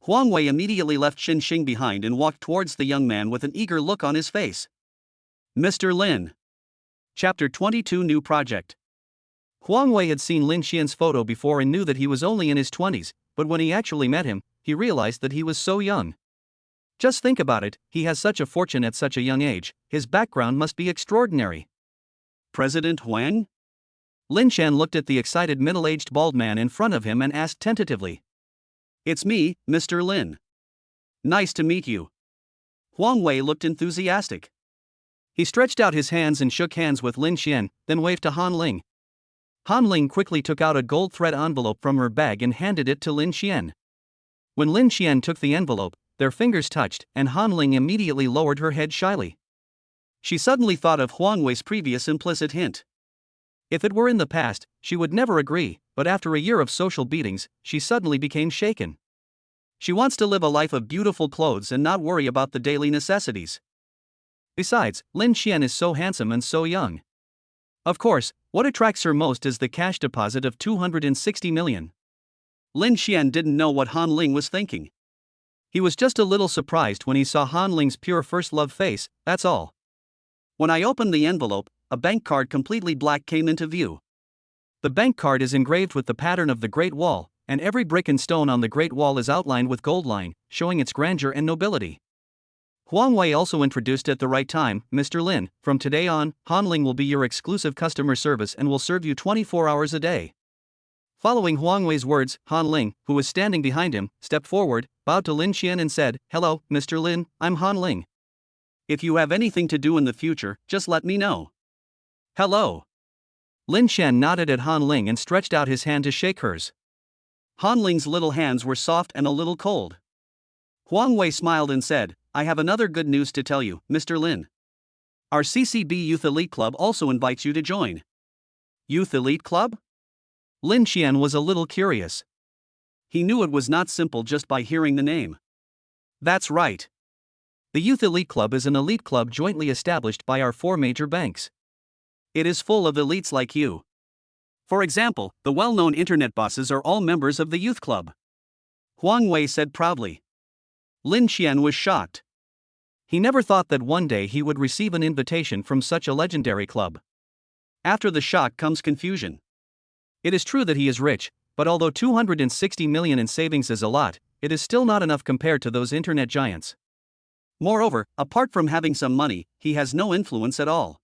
Huang Wei immediately left Qin Xing behind and walked towards the young man with an eager look on his face. Mr. Lin. Chapter 22 New Project. Huang Wei had seen Lin Xian's photo before and knew that he was only in his 20s, but when he actually met him, he realized that he was so young. Just think about it, he has such a fortune at such a young age, his background must be extraordinary. President Huang? Lin Xian looked at the excited middle-aged bald man in front of him and asked tentatively. It's me, Mr. Lin. Nice to meet you. Huang Wei looked enthusiastic. He stretched out his hands and shook hands with Lin Xian, then waved to Han Ling. Han Ling quickly took out a gold thread envelope from her bag and handed it to Lin Xian. When Lin Xian took the envelope, their fingers touched, and Han Ling immediately lowered her head shyly. She suddenly thought of Huang Wei's previous implicit hint. If it were in the past, she would never agree, but after a year of social beatings, she suddenly became shaken. She wants to live a life of beautiful clothes and not worry about the daily necessities. Besides, Lin Xian is so handsome and so young. Of course, what attracts her most is the cash deposit of 260 million. Lin Xian didn't know what Han Ling was thinking. He was just a little surprised when he saw Han Ling's pure first love face, that's all. When I opened the envelope, a bank card completely black came into view. The bank card is engraved with the pattern of the Great Wall, and every brick and stone on the Great Wall is outlined with gold line, showing its grandeur and nobility. Huang Wei also introduced at the right time, Mr. Lin, from today on, Han Ling will be your exclusive customer service and will serve you 24 hours a day. Following Huang Wei's words, Han Ling, who was standing behind him, stepped forward, bowed to Lin Qian and said, "Hello, Mr. Lin, I'm Han Ling. If you have anything to do in the future, just let me know." "Hello." Lin Qian nodded at Han Ling and stretched out his hand to shake hers. Han Ling's little hands were soft and a little cold. Huang Wei smiled and said, "I have another good news to tell you, Mr. Lin. Our CCB Youth Elite Club also invites you to join." Youth Elite Club? Lin Qian was a little curious. He knew it was not simple just by hearing the name. That's right. The Youth Elite Club is an elite club jointly established by our 4 major banks. It is full of elites like you. For example, the well-known internet bosses are all members of the youth club. Huang Wei said proudly. Lin Qian was shocked. He never thought that one day he would receive an invitation from such a legendary club. After the shock comes confusion. It is true that he is rich, but although 260 million in savings is a lot, it is still not enough compared to those internet giants. Moreover, apart from having some money, he has no influence at all.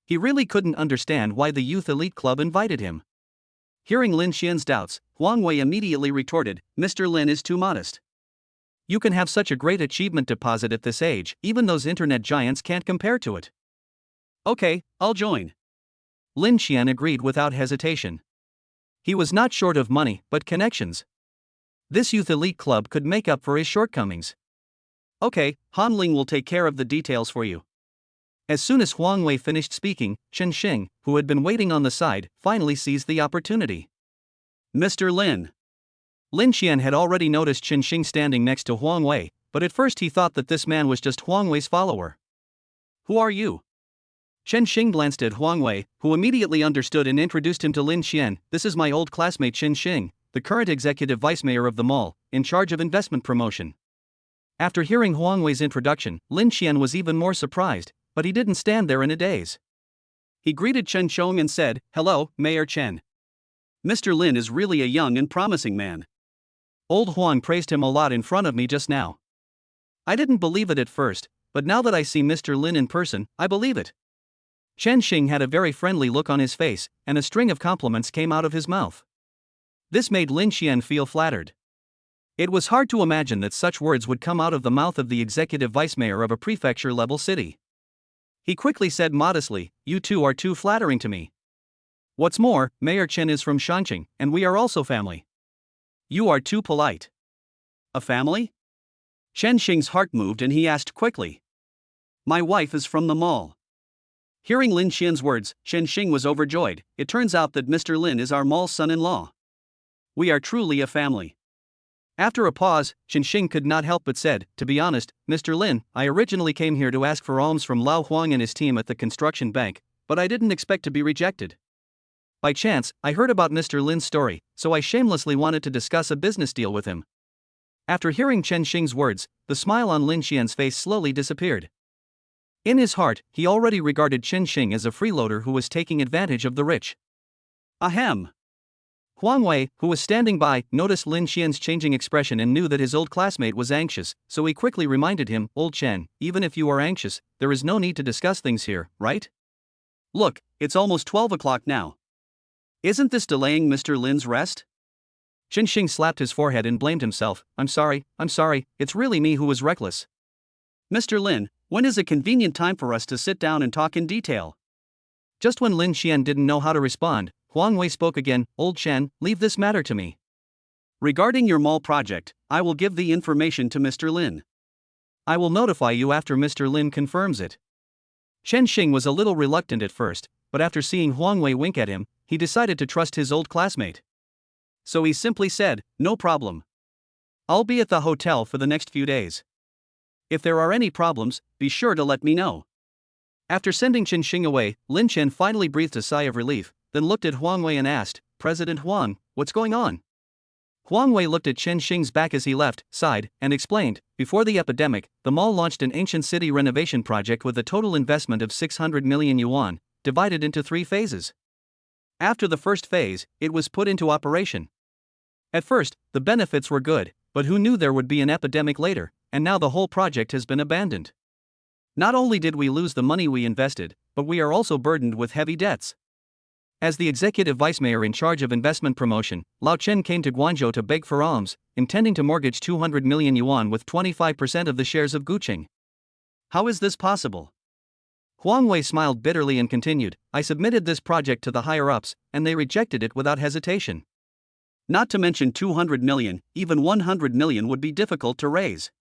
He really couldn't understand why the Youth Elite Club invited him. Hearing Lin Qian's doubts, Huang Wei immediately retorted, "Mr. Lin is too modest. You can have such a great achievement deposit at this age, even those internet giants can't compare to it." "Okay, I'll join." Lin Qian agreed without hesitation. He was not short of money, but connections. This Youth Elite Club could make up for his shortcomings. "Okay, Han Ling will take care of the details for you." As soon as Huang Wei finished speaking, Chen Xing, who had been waiting on the side, finally seized the opportunity. "Mr. Lin." Lin Qian had already noticed Chen Xing standing next to Huang Wei, but at first he thought that this man was just Huang Wei's follower. "Who are you?" Chen Xing glanced at Huang Wei, who immediately understood and introduced him to Lin Qian. "This is my old classmate Chen Xing, the current executive vice mayor of the mall, in charge of investment promotion." After hearing Huang Wei's introduction, Lin Qian was even more surprised, but he didn't stand there in a daze. He greeted Chen Chong and said, "Hello, Mayor Chen. Mr. Lin is really a young and promising man. Old Huang praised him a lot in front of me just now. I didn't believe it at first, but now that I see Mr. Lin in person, I believe it." Chen Xing had a very friendly look on his face, and a string of compliments came out of his mouth. This made Lin Qian feel flattered. It was hard to imagine that such words would come out of the mouth of the executive vice mayor of a prefecture-level city. He quickly said modestly, "You two are too flattering to me. What's more, Mayor Chen is from Shangqing, and we are also family." "You are too polite." "A family?" Chen Xing's heart moved and he asked quickly. "My wife is from the mall." Hearing Lin Qian's words, Chen Xing was overjoyed. "It turns out that Mr. Lin is our mall son-in-law. We are truly a family." After a pause, Chen Xing could not help but said, "To be honest, Mr. Lin, I originally came here to ask for alms from Lao Huang and his team at the construction bank, but I didn't expect to be rejected. By chance, I heard about Mr. Lin's story, so I shamelessly wanted to discuss a business deal with him." After hearing Chen Xing's words, the smile on Lin Qian's face slowly disappeared. In his heart, he already regarded Chen Xing as a freeloader who was taking advantage of the rich. Ahem. Huang Wei, who was standing by, noticed Lin Qian's changing expression and knew that his old classmate was anxious, so he quickly reminded him, "Old Chen, even if you are anxious, there is no need to discuss things here, right? Look, it's almost 12 o'clock now. Isn't this delaying Mr. Lin's rest?" Chen Xing slapped his forehead and blamed himself. I'm sorry, it's really me who was reckless. "Mr. Lin, when is a convenient time for us to sit down and talk in detail?" Just when Lin Qian didn't know how to respond, Huang Wei spoke again. "Old Chen, leave this matter to me. Regarding your mall project, I will give the information to Mr. Lin. I will notify you after Mr. Lin confirms it." Chen Xing was a little reluctant at first, but after seeing Huang Wei wink at him, he decided to trust his old classmate. So he simply said, "No problem. I'll be at the hotel for the next few days. If there are any problems, be sure to let me know." After sending Chen Xing away, Lin Qian finally breathed a sigh of relief, then looked at Huang Wei and asked, "President Huang, what's going on?" Huang Wei looked at Chen Xing's back as he left, sighed, and explained, "Before the epidemic, the mall launched an ancient city renovation project with a total investment of 600 million yuan, divided into 3 phases. After the first phase, it was put into operation. At first, the benefits were good, but who knew there would be an epidemic later, and now the whole project has been abandoned. Not only did we lose the money we invested, but we are also burdened with heavy debts. As the executive vice mayor in charge of investment promotion, Lao Chen came to Guangzhou to beg for alms, intending to mortgage 200 million yuan with 25% of the shares of Guqing. How is this possible? Huang Wei smiled bitterly and continued, I submitted this project to the higher-ups, and they rejected it without hesitation. Not to mention 200 million, even 100 million would be difficult to raise.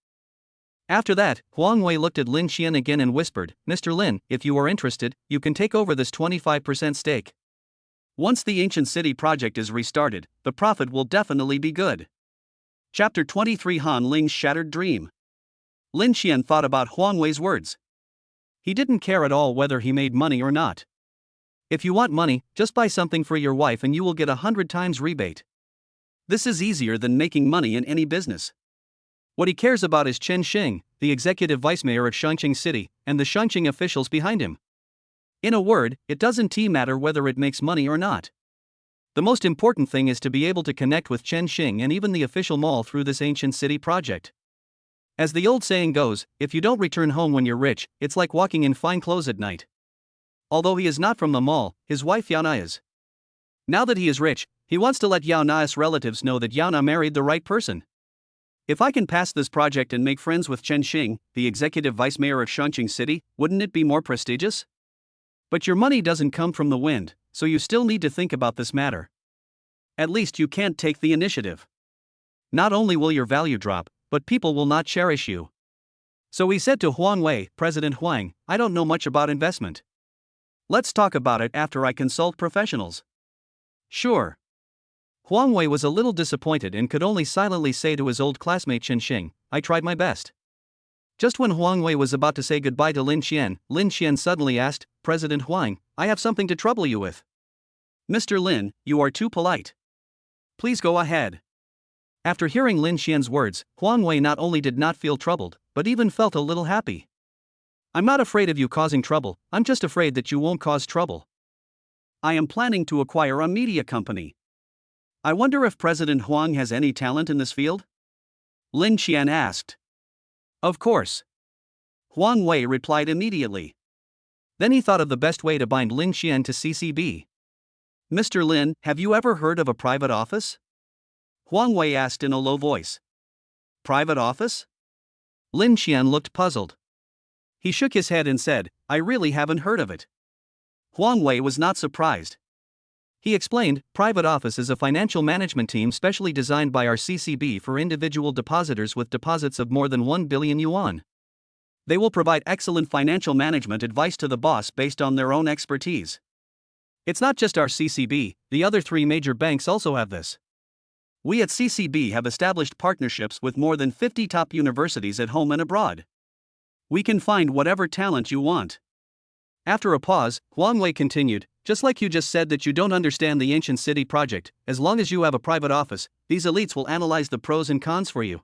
After that, Huang Wei looked at Lin Xian again and whispered, Mr. Lin, if you are interested, you can take over this 25% stake. Once the ancient city project is restarted, the profit will definitely be good. Chapter 23 Han Ling's Shattered Dream. Lin Xian thought about Huang Wei's words. He didn't care at all whether he made money or not. If you want money, just buy something for your wife and you will get 100 times rebate. This is easier than making money in any business. What he cares about is Chen Xing, the executive vice mayor of Shangqing City, and the Shangqing officials behind him. In a word, it doesn't matter whether it makes money or not. The most important thing is to be able to connect with Chen Xing and even the official mall through this ancient city project. As the old saying goes, if you don't return home when you're rich, it's like walking in fine clothes at night. Although he is not from the mall, his wife Yao Na is. Now that he is rich, he wants to let Yao Na's relatives know that Yao Na married the right person. If I can pass this project and make friends with Chen Xing, the executive vice mayor of Shangqing City, wouldn't it be more prestigious? But your money doesn't come from the wind, so you still need to think about this matter. At least you can't take the initiative. Not only will your value drop, but people will not cherish you. So he said to Huang Wei, President Huang, I don't know much about investment. Let's talk about it after I consult professionals. Sure. Huang Wei was a little disappointed and could only silently say to his old classmate Chen Xing, I tried my best. Just when Huang Wei was about to say goodbye to Lin Xian suddenly asked, President Huang, I have something to trouble you with. Mr. Lin, you are too polite. Please go ahead. After hearing Lin Xian's words, Huang Wei not only did not feel troubled, but even felt a little happy. I'm not afraid of you causing trouble, I'm just afraid that you won't cause trouble. I am planning to acquire a media company. I wonder if President Huang has any talent in this field? Lin Xian asked. Of course. Huang Wei replied immediately. Then he thought of the best way to bind Lin Xian to CCB. Mr. Lin, have you ever heard of a private office? Huang Wei asked in a low voice. Private office? Lin Xian looked puzzled. He shook his head and said, I really haven't heard of it. Huang Wei was not surprised. He explained, private office is a financial management team specially designed by our CCB for individual depositors with deposits of more than 1 billion yuan. They will provide excellent financial management advice to the boss based on their own expertise. It's not just our CCB, the other 3 major banks also have this. We at CCB have established partnerships with more than 50 top universities at home and abroad. We can find whatever talent you want. After a pause, Huang Wei continued, just like you just said that you don't understand the ancient city project, as long as you have a private office, these elites will analyze the pros and cons for you.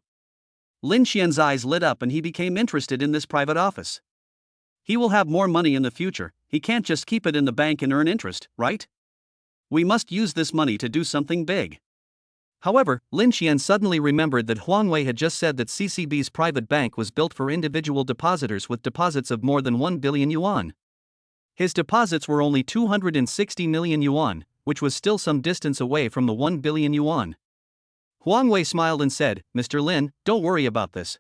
Lin Xian's eyes lit up and he became interested in this private office. He will have more money in the future, he can't just keep it in the bank and earn interest, right? We must use this money to do something big. However, Lin Xian suddenly remembered that Huang Wei had just said that CCB's private bank was built for individual depositors with deposits of more than 1 billion yuan. His deposits were only 260 million yuan, which was still some distance away from the 1 billion yuan. Huang Wei smiled and said, Mr. Lin, don't worry about this.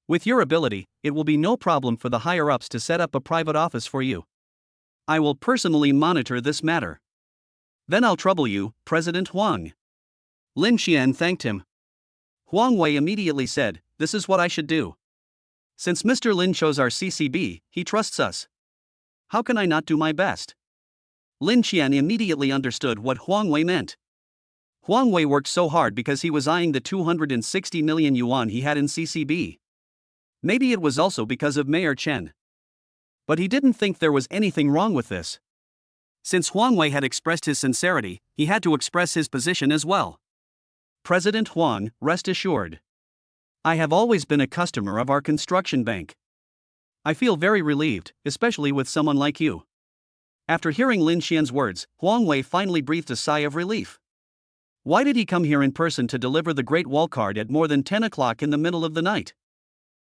With your ability, it will be no problem for the higher-ups to set up a private office for you. I will personally monitor this matter. Then I'll trouble you, President Huang. Lin Xian thanked him. Huang Wei immediately said, this is what I should do. Since Mr. Lin chose our CCB, he trusts us. How can I not do my best? Lin Xian immediately understood what Huang Wei meant. Huang Wei worked so hard because he was eyeing the 260 million yuan he had in CCB. Maybe it was also because of Mayor Chen. But he didn't think there was anything wrong with this. Since Huang Wei had expressed his sincerity, he had to express his position as well. President Huang, rest assured. I have always been a customer of our construction bank. I feel very relieved, especially with someone like you. After hearing Lin Xian's words, Huang Wei finally breathed a sigh of relief. Why did he come here in person to deliver the Great Wall card at more than 10 o'clock in the middle of the night?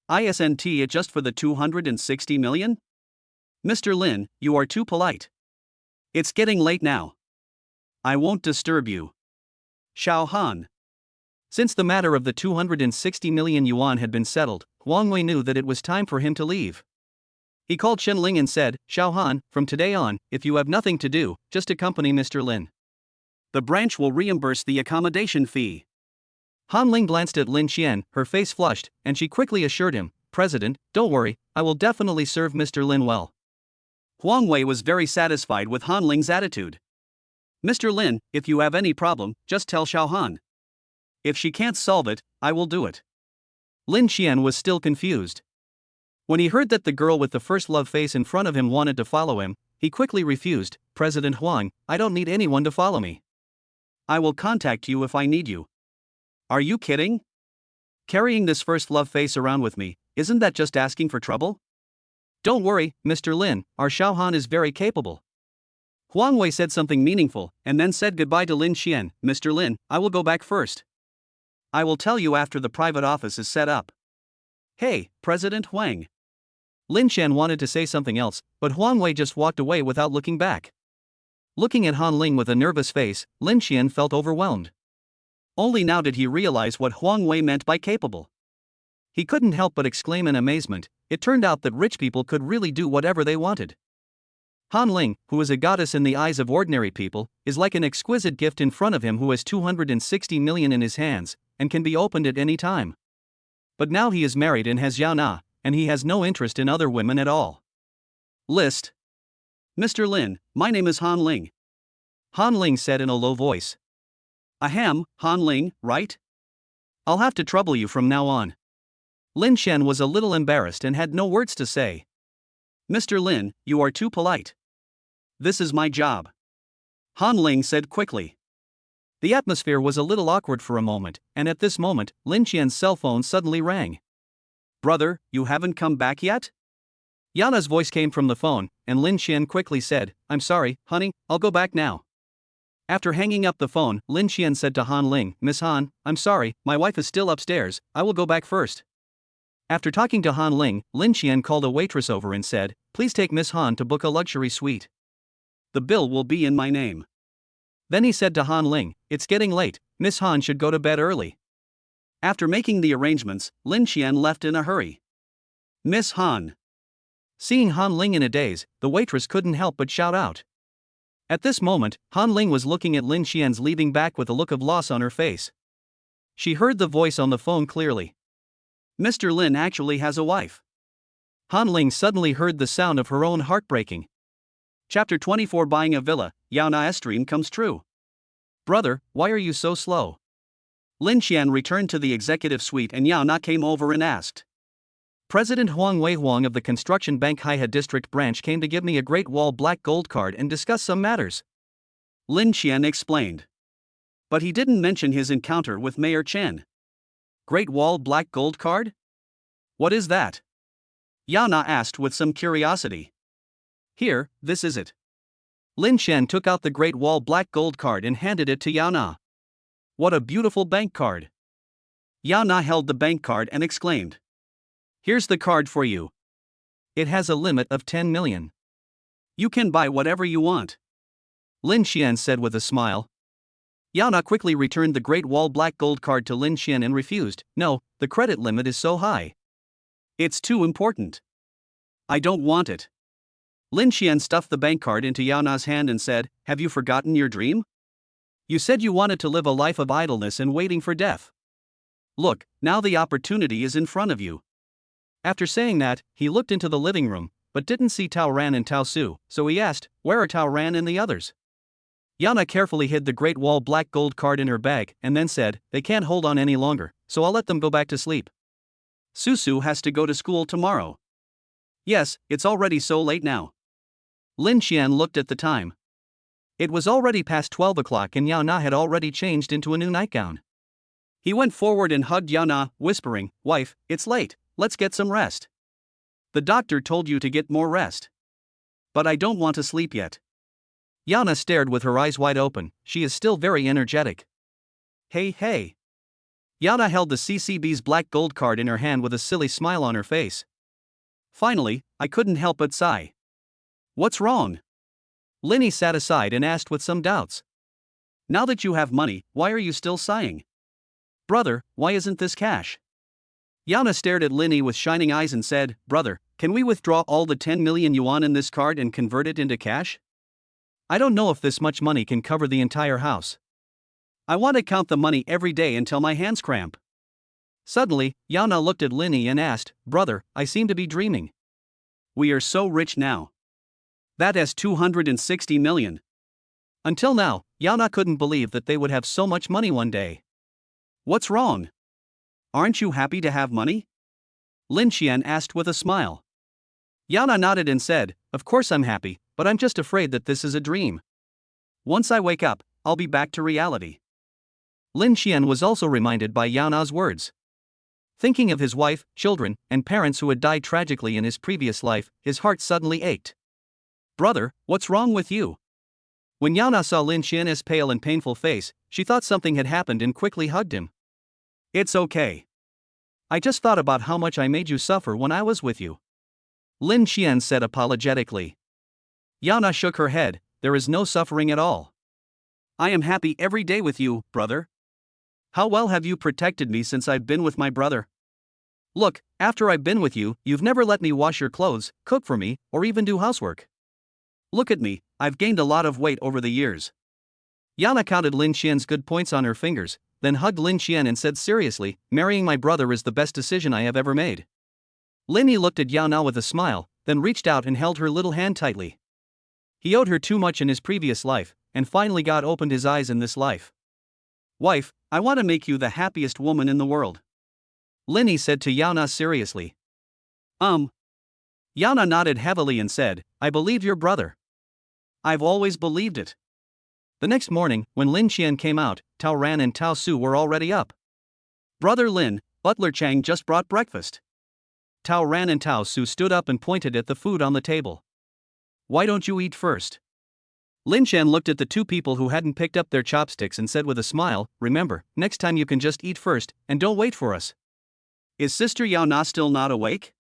Isn't it just for the 260 million? Mr. Lin, you are too polite. It's getting late now. I won't disturb you. Xiao Han. Since the matter of the 260 million yuan had been settled, Huang Wei knew that it was time for him to leave. He called Chen Ling and said, Xiao Han, from today on, if you have nothing to do, just accompany Mr. Lin. The branch will reimburse the accommodation fee. Han Ling glanced at Lin Xian, her face flushed, and she quickly assured him, President, don't worry, I will definitely serve Mr. Lin well. Huang Wei was very satisfied with Han Ling's attitude. Mr. Lin, if you have any problem, just tell Xiao Han. If she can't solve it, I will do it. Lin Xian was still confused. When he heard that the girl with the first love face in front of him wanted to follow him, he quickly refused, President Huang, I don't need anyone to follow me. I will contact you if I need you. Are you kidding? Carrying this first love face around with me, isn't that just asking for trouble? Don't worry, Mr. Lin, our Xiao Han is very capable. Huang Wei said something meaningful, and then said goodbye to Lin Xian, Mr. Lin, I will go back first. I will tell you after the private office is set up. Hey, President Huang. Lin Xian wanted to say something else, but Huang Wei just walked away without looking back. Looking at Han Ling with a nervous face, Lin Xian felt overwhelmed. Only now did he realize what Huang Wei meant by capable. He couldn't help but exclaim in amazement, it turned out that rich people could really do whatever they wanted. Han Ling, who is a goddess in the eyes of ordinary people, is like an exquisite gift in front of him who has 260 million in his hands, and can be opened at any time. But now he is married and has Yao Na, and he has no interest in other women at all. List. Mr. Lin, my name is Han Ling. Han Ling said in a low voice. Ahem, Han Ling, right? I'll have to trouble you from now on. Lin Xian was a little embarrassed and had no words to say. Mr. Lin, you are too polite. This is my job. Han Ling said quickly. The atmosphere was a little awkward for a moment, and at this moment, Lin Xian's cell phone suddenly rang. Brother, you haven't come back yet? Yana's voice came from the phone, and Lin Xian quickly said, I'm sorry, honey, I'll go back now. After hanging up the phone, Lin Xian said to Han Ling, Miss Han, I'm sorry, my wife is still upstairs, I will go back first. After talking to Han Ling, Lin Xian called a waitress over and said, please take Miss Han to book a luxury suite. The bill will be in my name. Then he said to Han Ling, it's getting late, Miss Han should go to bed early. After making the arrangements, Lin Xian left in a hurry. Miss Han. Seeing Han Ling in a daze, the waitress couldn't help but shout out. At this moment, Han Ling was looking at Lin Xian's leaving back with a look of loss on her face. She heard the voice on the phone clearly. Mr. Lin actually has a wife. Han Ling suddenly heard the sound of her own heart breaking. Chapter 24 Buying a Villa, Yao Na's dream comes true. Brother, why are you so slow? Lin Xian returned to the executive suite and Yao Na came over and asked. President Huang Wei Huang of the Construction Bank Haihe District Branch came to give me a Great Wall Black Gold card and discuss some matters. Lin Xian explained. But he didn't mention his encounter with Mayor Chen. Great Wall Black Gold card? What is that? Yao Na asked with some curiosity. Here, this is it. Lin Xian took out the Great Wall Black Gold card and handed it to Yao Na. What a beautiful bank card. Yao Na held the bank card and exclaimed. Here's the card for you. It has a limit of 10 million. You can buy whatever you want. Lin Xian said with a smile. Yao Na quickly returned the Great Wall Black Gold card to Lin Xian and refused. No, the credit limit is so high. It's too important. I don't want it. Lin Xian stuffed the bank card into Yao Na's hand and said, have you forgotten your dream? You said you wanted to live a life of idleness and waiting for death. Look, now the opportunity is in front of you. After saying that, he looked into the living room, but didn't see Tao Ran and Tao Su, so he asked, where are Tao Ran and the others? Yana carefully hid the Great Wall Black Gold card in her bag and then said, they can't hold on any longer, so I'll let them go back to sleep. Susu has to go to school tomorrow. Yes, it's already so late now. Lin Xian looked at the time. It was already past 12 o'clock and Yao Na had already changed into a new nightgown. He went forward and hugged Yao Na, whispering, wife, it's late, let's get some rest. The doctor told you to get more rest. But I don't want to sleep yet. Yana stared with her eyes wide open, she is still very energetic. Hey. Yana held the CCB's black gold card in her hand with a silly smile on her face. Finally, I couldn't help but sigh. What's wrong? Linny sat aside and asked with some doubts. Now that you have money, why are you still sighing? Brother, why isn't this cash? Yana stared at Linny with shining eyes and said, Brother, can we withdraw all the 10 million yuan in this card and convert it into cash? I don't know if this much money can cover the entire house. I want to count the money every day until my hands cramp. Suddenly, Yana looked at Linny and asked, Brother, I seem to be dreaming. We are so rich now. That is 260 million. Until now, Yana couldn't believe that they would have so much money one day. What's wrong? Aren't you happy to have money? Lin Xian asked with a smile. Yana nodded and said, Of course I'm happy, but I'm just afraid that this is a dream. Once I wake up, I'll be back to reality. Lin Xian was also reminded by Yana's words. Thinking of his wife, children, and parents who had died tragically in his previous life, his heart suddenly ached. Brother, what's wrong with you? When Yana saw Lin Xian's pale and painful face, she thought something had happened and quickly hugged him. It's okay. I just thought about how much I made you suffer when I was with you. Lin Xian said apologetically. Yana shook her head, there is no suffering at all. I am happy every day with you, brother. How well have you protected me since I've been with my brother? Look, after I've been with you, you've never let me wash your clothes, cook for me, or even do housework. Look at me, I've gained a lot of weight over the years. Yana counted Lin Xian's good points on her fingers, then hugged Lin Xian and said seriously, marrying my brother is the best decision I have ever made. Linny looked at Yana with a smile, then reached out and held her little hand tightly. He owed her too much in his previous life, and finally God opened his eyes in this life. Wife, I want to make you the happiest woman in the world. Linny said to Yana seriously. Yana nodded heavily and said, I believe your brother. I've always believed it. The next morning, when Lin Xian came out, Tao Ran and Tao Su were already up. Brother Lin, Butler Chang just brought breakfast. Tao Ran and Tao Su stood up and pointed at the food on the table. Why don't you eat first? Lin Xian looked at the two people who hadn't picked up their chopsticks and said with a smile, remember, next time you can just eat first, and don't wait for us. Is Sister Yao Na still not awake?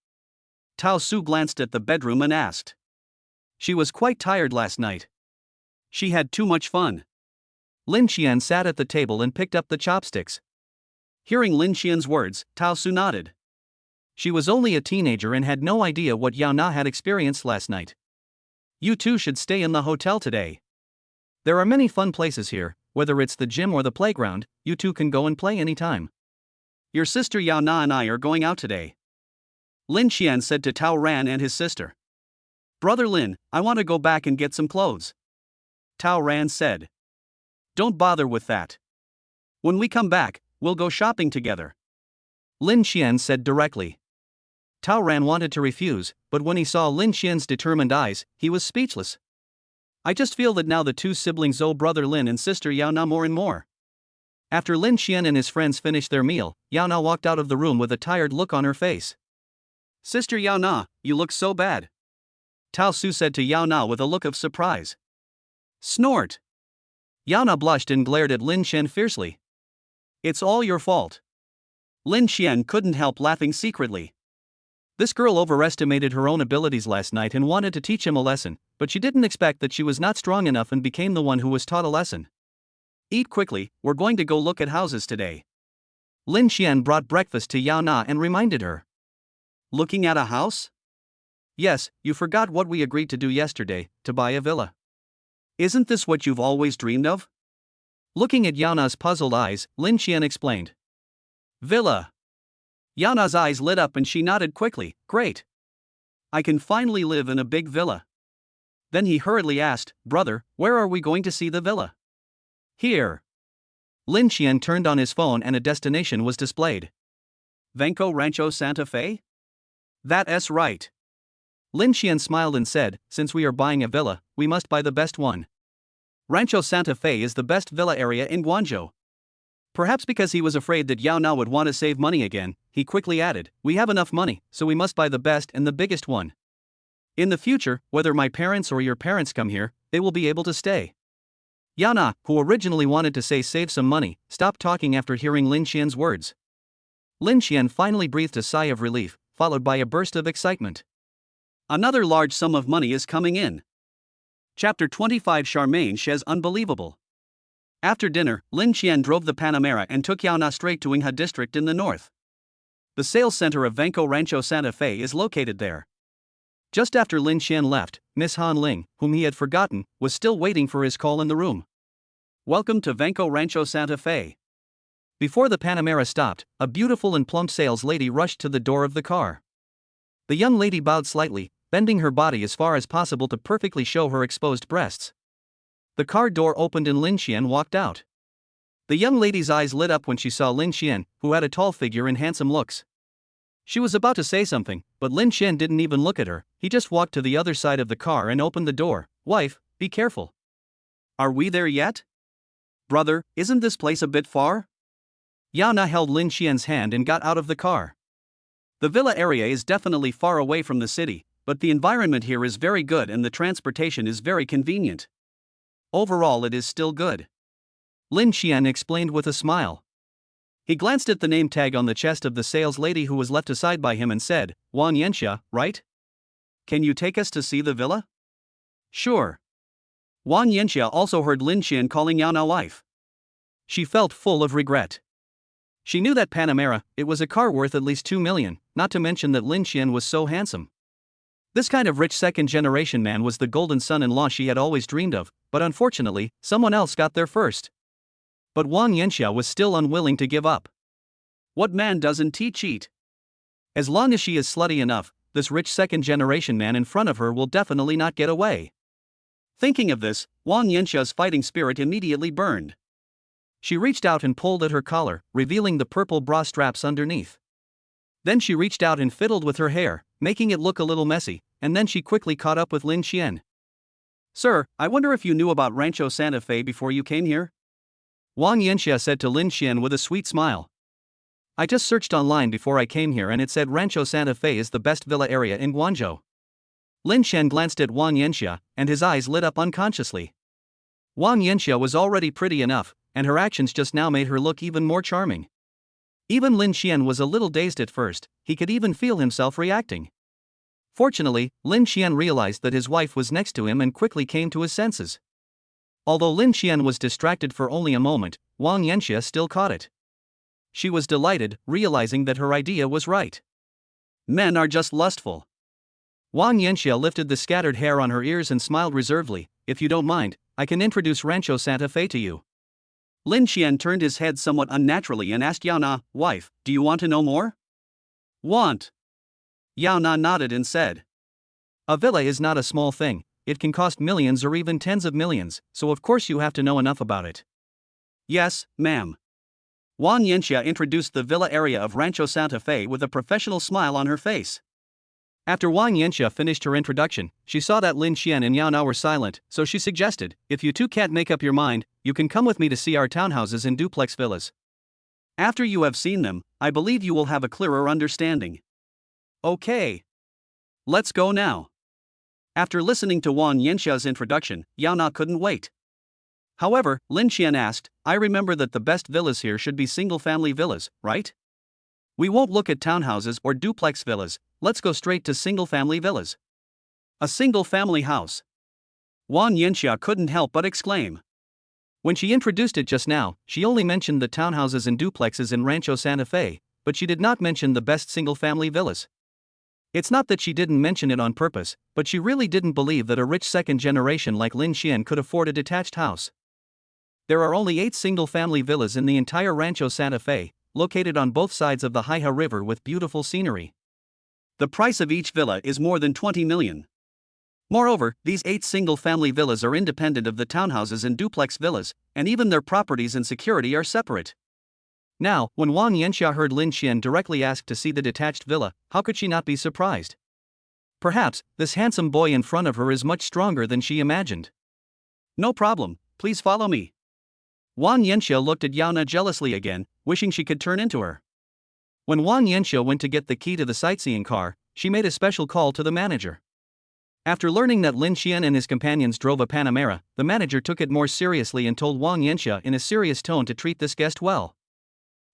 Tao Su glanced at the bedroom and asked. She was quite tired last night. She had too much fun. Lin Xian sat at the table and picked up the chopsticks. Hearing Lin Xian's words, Tao Su nodded. She was only a teenager and had no idea what Yao Na had experienced last night. You two should stay in the hotel today. There are many fun places here, whether it's the gym or the playground, you two can go and play anytime. Your sister Yao Na and I are going out today. Lin Xian said to Tao Ran and his sister. Brother Lin, I want to go back and get some clothes. Tao Ran said. Don't bother with that. When we come back, we'll go shopping together. Lin Xian said directly. Tao Ran wanted to refuse, but when he saw Lin Xian's determined eyes, he was speechless. I just feel that now the two siblings owe brother Lin and sister Yao Na more and more. After Lin Xian and his friends finished their meal, Yao Na walked out of the room with a tired look on her face. Sister Yao Na, you look so bad. Tao Su said to Yao Na with a look of surprise. Snort. Yao Na blushed and glared at Lin Xian fiercely. It's all your fault. Lin Xian couldn't help laughing secretly. This girl overestimated her own abilities last night and wanted to teach him a lesson, but she didn't expect that she was not strong enough and became the one who was taught a lesson. Eat quickly, we're going to go look at houses today. Lin Xian brought breakfast to Yao Na and reminded her. Looking at a house? Yes, you forgot what we agreed to do yesterday, to buy a villa. Isn't this what you've always dreamed of? Looking at Yao Na's puzzled eyes, Lin Xian explained. Villa. Yao Na's eyes lit up and she nodded quickly, great. I can finally live in a big villa. Then he hurriedly asked, brother, where are we going to see the villa? Here. Lin Xian turned on his phone and a destination was displayed. Venco Rancho Santa Fe? That's right. Lin Xian smiled and said, since we are buying a villa, we must buy the best one. Rancho Santa Fe is the best villa area in Guangzhou. Perhaps because he was afraid that Yao Na would want to save money again, he quickly added, we have enough money, so we must buy the best and the biggest one. In the future, whether my parents or your parents come here, they will be able to stay. Yana, who originally wanted to say save some money, stopped talking after hearing Lin Xian's words. Lin Xian finally breathed a sigh of relief, followed by a burst of excitement. Another large sum of money is coming in. Chapter 25 Charmaine Shays Unbelievable. After dinner, Lin Xian drove the Panamera and took Yaona straight to Ingha district in the north. The sales center of Vanco Rancho Santa Fe is located there. Just after Lin Xian left, Miss Han Ling, whom he had forgotten, was still waiting for his call in the room. Welcome to Vanco Rancho Santa Fe. Before the Panamera stopped, a beautiful and plump sales lady rushed to the door of the car. The young lady bowed slightly, bending her body as far as possible to perfectly show her exposed breasts. The car door opened and Lin Xian walked out. The young lady's eyes lit up when she saw Lin Xian, who had a tall figure and handsome looks. She was about to say something, but Lin Xian didn't even look at her. He just walked to the other side of the car and opened the door. Wife, be careful. Are we there yet? Brother, isn't this place a bit far? Yana held Lin Xian's hand and got out of the car. The villa area is definitely far away from the city, but the environment here is very good and the transportation is very convenient. Overall, it is still good. Lin Xian explained with a smile. He glanced at the name tag on the chest of the sales lady who was left aside by him and said, Wang Yanxia, right? Can you take us to see the villa? Sure. Wang Yanxia also heard Lin Xian calling Yana wife. She felt full of regret. She knew that Panamera, it was a car worth at least 2 million, not to mention that Lin Xian was so handsome. This kind of rich second-generation man was the golden son-in-law she had always dreamed of, but unfortunately, someone else got there first. But Wang Yanxia was still unwilling to give up. What man doesn't cheat? As long as she is slutty enough, this rich second-generation man in front of her will definitely not get away. Thinking of this, Wang Yanxia's fighting spirit immediately burned. She reached out and pulled at her collar, revealing the purple bra straps underneath. Then she reached out and fiddled with her hair, making it look a little messy, and then she quickly caught up with Lin Xian. Sir, I wonder if you knew about Rancho Santa Fe before you came here? Wang Yanxia said to Lin Xian with a sweet smile. I just searched online before I came here and it said Rancho Santa Fe is the best villa area in Guangzhou. Lin Xian glanced at Wang Yanxia, and his eyes lit up unconsciously. Wang Yanxia was already pretty enough, and her actions just now made her look even more charming. Even Lin Xian was a little dazed at first, he could even feel himself reacting. Fortunately, Lin Xian realized that his wife was next to him and quickly came to his senses. Although Lin Xian was distracted for only a moment, Wang Yanxia still caught it. She was delighted, realizing that her idea was right. Men are just lustful. Wang Yanxia lifted the scattered hair on her ears and smiled reservedly. If you don't mind, I can introduce Rancho Santa Fe to you. Lin Xian turned his head somewhat unnaturally and asked Yaona, wife, do you want to know more? Want? Yaona nodded and said. A villa is not a small thing, it can cost millions or even tens of millions, so of course you have to know enough about it. Yes, ma'am. Wang Yanxia introduced the villa area of Rancho Santa Fe with a professional smile on her face. After Wang Yanxia finished her introduction, she saw that Lin Xian and Yaona were silent, so she suggested, if you two can't make up your mind, you can come with me to see our townhouses and duplex villas. After you have seen them, I believe you will have a clearer understanding. Okay. Let's go now. After listening to Wang Yanxia's introduction, Yaona couldn't wait. However, Lin Xian asked, I remember that the best villas here should be single-family villas, right? We won't look at townhouses or duplex villas, let's go straight to single-family villas. A single-family house. Wang Yanxia couldn't help but exclaim. When she introduced it just now, she only mentioned the townhouses and duplexes in Rancho Santa Fe, but she did not mention the best single-family villas. It's not that she didn't mention it on purpose, but she really didn't believe that a rich second generation like Lin Xian could afford a detached house. There are only 8 single-family villas in the entire Rancho Santa Fe, located on both sides of the Haiha River with beautiful scenery. The price of each villa is more than 20 million. Moreover, these 8 single-family villas are independent of the townhouses and duplex villas, and even their properties and security are separate. Now, when Wang Yanxia heard Lin Xian directly ask to see the detached villa, how could she not be surprised? Perhaps, this handsome boy in front of her is much stronger than she imagined. No problem, please follow me. Wang Yanxia looked at Yaona jealously again, wishing she could turn into her. When Wang Yanxia went to get the key to the sightseeing car, she made a special call to the manager. After learning that Lin Xian and his companions drove a Panamera, the manager took it more seriously and told Wang Yanxia in a serious tone to treat this guest well.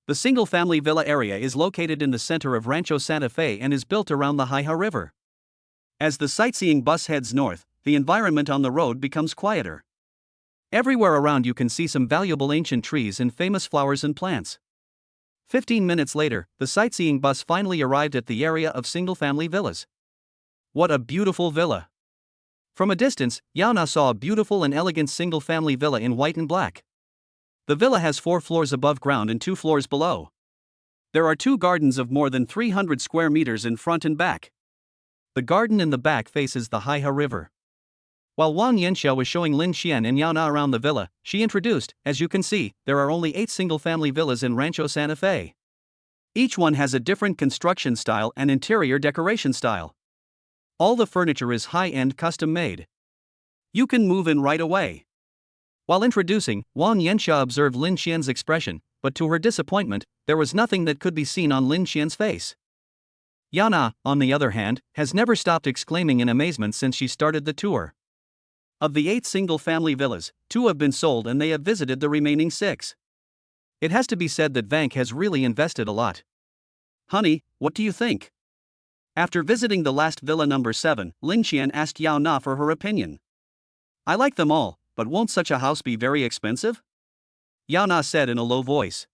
The single-family villa area is located in the center of Rancho Santa Fe and is built around the Haiha River. As the sightseeing bus heads north, the environment on the road becomes quieter. Everywhere around you can see some valuable ancient trees and famous flowers and plants. 15 minutes later, the sightseeing bus finally arrived at the area of single-family villas. What a beautiful villa! From a distance, Yao Na saw a beautiful and elegant single-family villa in white and black. The villa has 4 floors above ground and 2 floors below. There are 2 gardens of more than 300 square meters in front and back. The garden in the back faces the Haiha River. While Wang Yanxia was showing Lin Xian and Yao Na around the villa, she introduced, as you can see, there are only 8 single-family villas in Rancho Santa Fe. Each one has a different construction style and interior decoration style. All the furniture is high-end custom-made. You can move in right away. While introducing, Wang Yanxia observed Lin Xian's expression, but to her disappointment, there was nothing that could be seen on Lin Xian's face. Yao Na, on the other hand, has never stopped exclaiming in amazement since she started the tour. Of the 8 single-family villas, 2 have been sold and they have visited the remaining 6. It has to be said that Vank has really invested a lot. Honey, what do you think? After visiting the last villa number 7, Lin Xian asked Yao Na for her opinion. I like them all, but won't such a house be very expensive? Yao Na said in a low voice.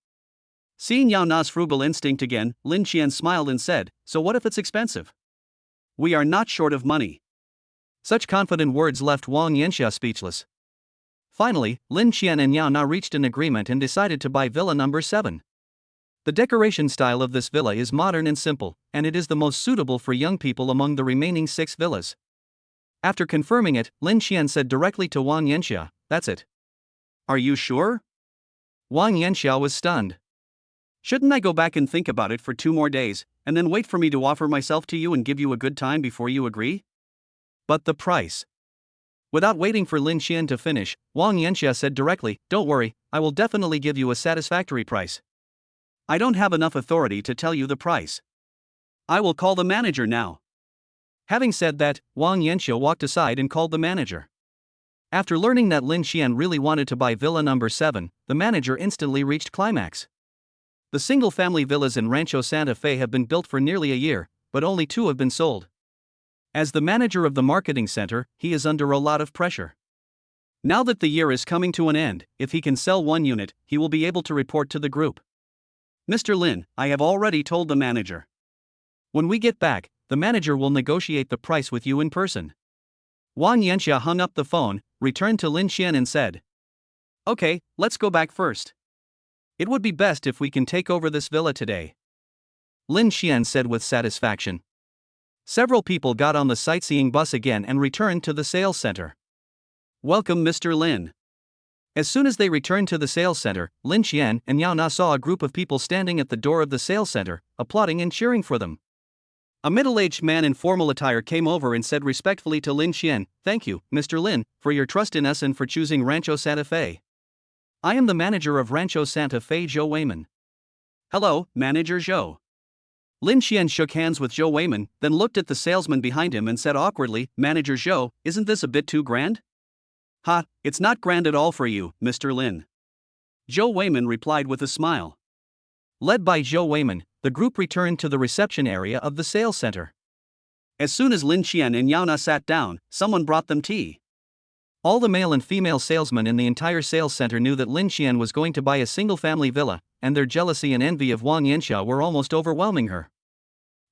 Seeing Yao Na's frugal instinct again, Lin Xian smiled and said, so what if it's expensive? We are not short of money. Such confident words left Wang Yanxia speechless. Finally, Lin Xian and Yao Na reached an agreement and decided to buy villa number 7. The decoration style of this villa is modern and simple, and it is the most suitable for young people among the remaining 6 villas. After confirming it, Lin Xian said directly to Wang Yanxia, that's it. Are you sure? Wang Yanxia was stunned. Shouldn't I go back and think about it for 2 more days, and then wait for me to offer myself to you and give you a good time before you agree? But the price. Without waiting for Lin Xian to finish, Wang Yanxia said directly, don't worry, I will definitely give you a satisfactory price. I don't have enough authority to tell you the price. I will call the manager now. Having said that, Wang Yanxia walked aside and called the manager. After learning that Lin Xian really wanted to buy villa number 7, the manager instantly reached climax. The single-family villas in Rancho Santa Fe have been built for nearly a year, but only 2 have been sold. As the manager of the marketing center, he is under a lot of pressure. Now that the year is coming to an end, if he can sell 1 unit, he will be able to report to the group. Mr. Lin, I have already told the manager. When we get back, the manager will negotiate the price with you in person. Wang Yanxia hung up the phone, returned to Lin Xian and said, okay, let's go back first. It would be best if we can take over this villa today. Lin Xian said with satisfaction. Several people got on the sightseeing bus again and returned to the sales center. Welcome, Mr. Lin. As soon as they returned to the sales center, Lin Xian and Yao Na saw a group of people standing at the door of the sales center, applauding and cheering for them. A middle-aged man in formal attire came over and said respectfully to Lin Xian, thank you, Mr. Lin, for your trust in us and for choosing Rancho Santa Fe. I am the manager of Rancho Santa Fe, Zhou Weiman. Hello, Manager Zhou. Lin Xian shook hands with Zhou Weiman, then looked at the salesman behind him and said awkwardly, Manager Zhou, isn't this a bit too grand? Ha, it's not grand at all for you, Mr. Lin. Zhou Weiman replied with a smile. Led by Zhou Weiman, the group returned to the reception area of the sales center. As soon as Lin Xian and Yao Na sat down, someone brought them tea. All the male and female salesmen in the entire sales center knew that Lin Xian was going to buy a single-family villa, and their jealousy and envy of Wang Yanxia were almost overwhelming her.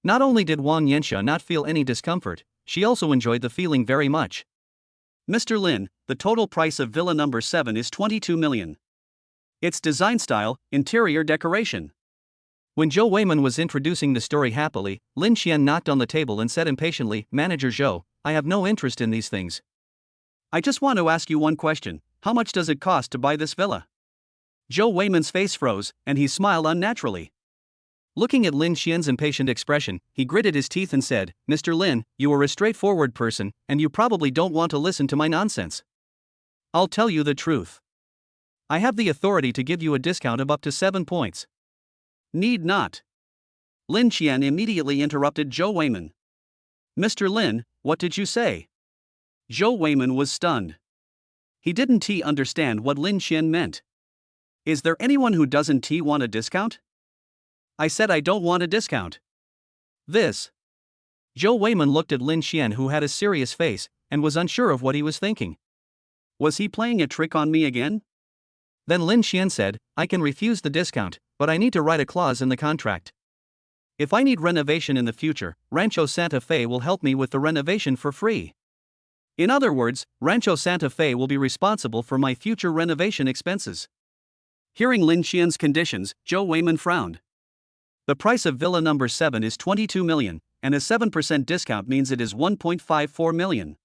Not only did Wang Yanxia not feel any discomfort, she also enjoyed the feeling very much. Mr. Lin, the total price of villa number 7 is 22 million. Its design style, interior decoration. When Zhou Weiman was introducing the story happily, Lin Xian knocked on the table and said impatiently, Manager Zhou, I have no interest in these things. I just want to ask you one question, how much does it cost to buy this villa? Zhou Weiman's face froze, and he smiled unnaturally. Looking at Lin Xian's impatient expression, he gritted his teeth and said, Mr. Lin, you are a straightforward person, and you probably don't want to listen to my nonsense. I'll tell you the truth. I have the authority to give you a discount of up to 7 points. Need not. Lin Xian immediately interrupted Zhou Weiman. Mr. Lin, what did you say? Zhou Weiman was stunned. He didn't understand what Lin Xian meant. Is there anyone who doesn't want a discount? I said I don't want a discount. This. Zhou Weiman looked at Lin Xian, who had a serious face, and was unsure of what he was thinking. Was he playing a trick on me again? Then Lin Xian said, I can refuse the discount, but I need to write a clause in the contract. If I need renovation in the future, Rancho Santa Fe will help me with the renovation for free. In other words, Rancho Santa Fe will be responsible for my future renovation expenses. Hearing Lin Xian's conditions, Zhou Weiman frowned. The price of villa number 7 is 22 million, and a 7% discount means it is 1.54 million.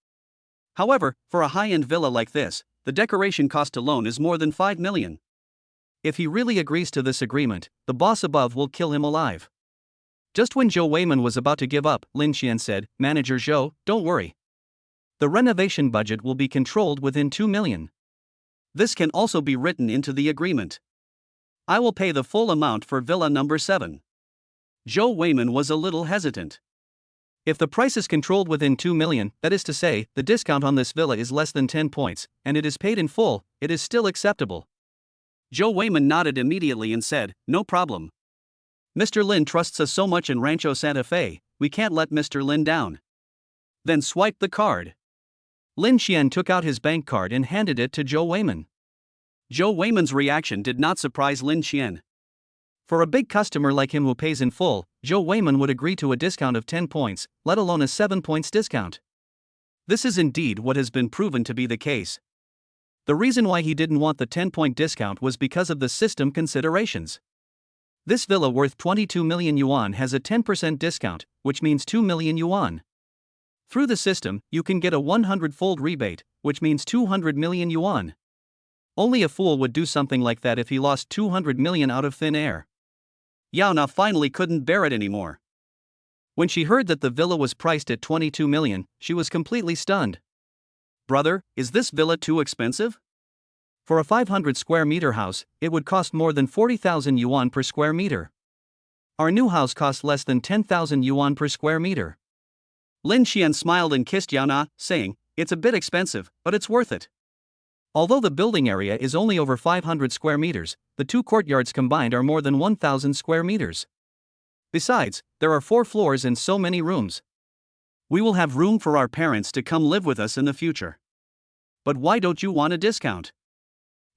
However, for a high-end villa like this, the decoration cost alone is more than 5 million. If he really agrees to this agreement, the boss above will kill him alive. Just when Zhou Weiman was about to give up, Lin Xian said, Manager Zhou, don't worry. The renovation budget will be controlled within 2 million. This can also be written into the agreement. I will pay the full amount for villa number 7. Zhou Weiman was a little hesitant. If the price is controlled within 2 million, that is to say, the discount on this villa is less than 10 points, and it is paid in full, it is still acceptable. Zhou Weiman nodded immediately and said, no problem. Mr. Lin trusts us so much in Rancho Santa Fe, we can't let Mr. Lin down. Then swipe the card. Lin Xian took out his bank card and handed it to Zhou Weiman. Zhou Weiman's reaction did not surprise Lin Xian. For a big customer like him who pays in full, Zhou Weiman would agree to a discount of 10 points, let alone a 7 points discount. This is indeed what has been proven to be the case. The reason why he didn't want the 10-point discount was because of the system considerations. This villa worth 22 million yuan has a 10% discount, which means 2 million yuan. Through the system, you can get a 100-fold rebate, which means 200 million yuan. Only a fool would do something like that if he lost 200 million out of thin air. Yao Na finally couldn't bear it anymore. When she heard that the villa was priced at 22 million, she was completely stunned. Brother, is this villa too expensive? For a 500 square meter house, it would cost more than 40,000 yuan per square meter. Our new house costs less than 10,000 yuan per square meter. Lin Xian smiled and kissed Yao Na, saying, it's a bit expensive, but it's worth it. Although the building area is only over 500 square meters, the two courtyards combined are more than 1,000 square meters. Besides, there are 4 floors and so many rooms. We will have room for our parents to come live with us in the future. But why don't you want a discount?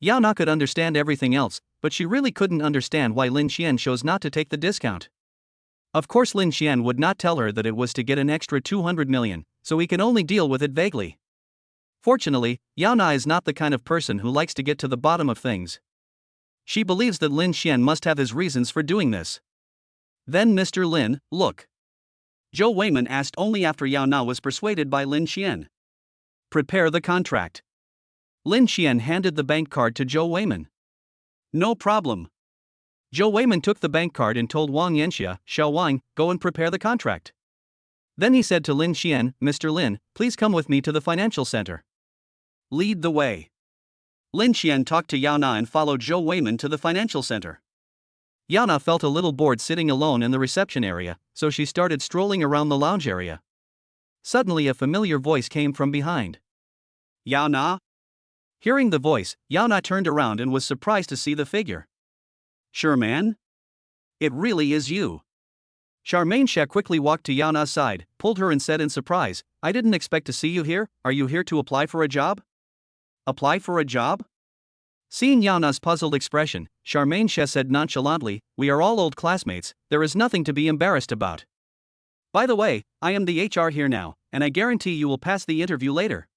Yao Na could understand everything else, but she really couldn't understand why Lin Xian chose not to take the discount. Of course Lin Xian would not tell her that it was to get an extra 200 million, so he can only deal with it vaguely. Fortunately, Yao Na is not the kind of person who likes to get to the bottom of things. She believes that Lin Xian must have his reasons for doing this. Then Mr. Lin, look. Zhou Weiman asked only after Yao Na was persuaded by Lin Xian. Prepare the contract. Lin Xian handed the bank card to Zhou Weiman. No problem. Zhou Weiman took the bank card and told Wang Yanxia, Xiao Wang, go and prepare the contract. Then he said to Lin Xian, Mr. Lin, please come with me to the financial center. Lead the way. Lin Xian talked to Yao Na and followed Zhou Weiman to the financial center. Yao Na felt a little bored sitting alone in the reception area, so she started strolling around the lounge area. Suddenly a familiar voice came from behind. Yao Na? Hearing the voice, Yao Na turned around and was surprised to see the figure. Sure man? It really is you. Charmaine Xia quickly walked to Yao Na's side, pulled her and said in surprise, I didn't expect to see you here, are you here to apply for a job? Apply for a job? Seeing Yao Na's puzzled expression, Charmaine Xia said nonchalantly, we are all old classmates, there is nothing to be embarrassed about. By the way, I am the HR here now, and I guarantee you will pass the interview later.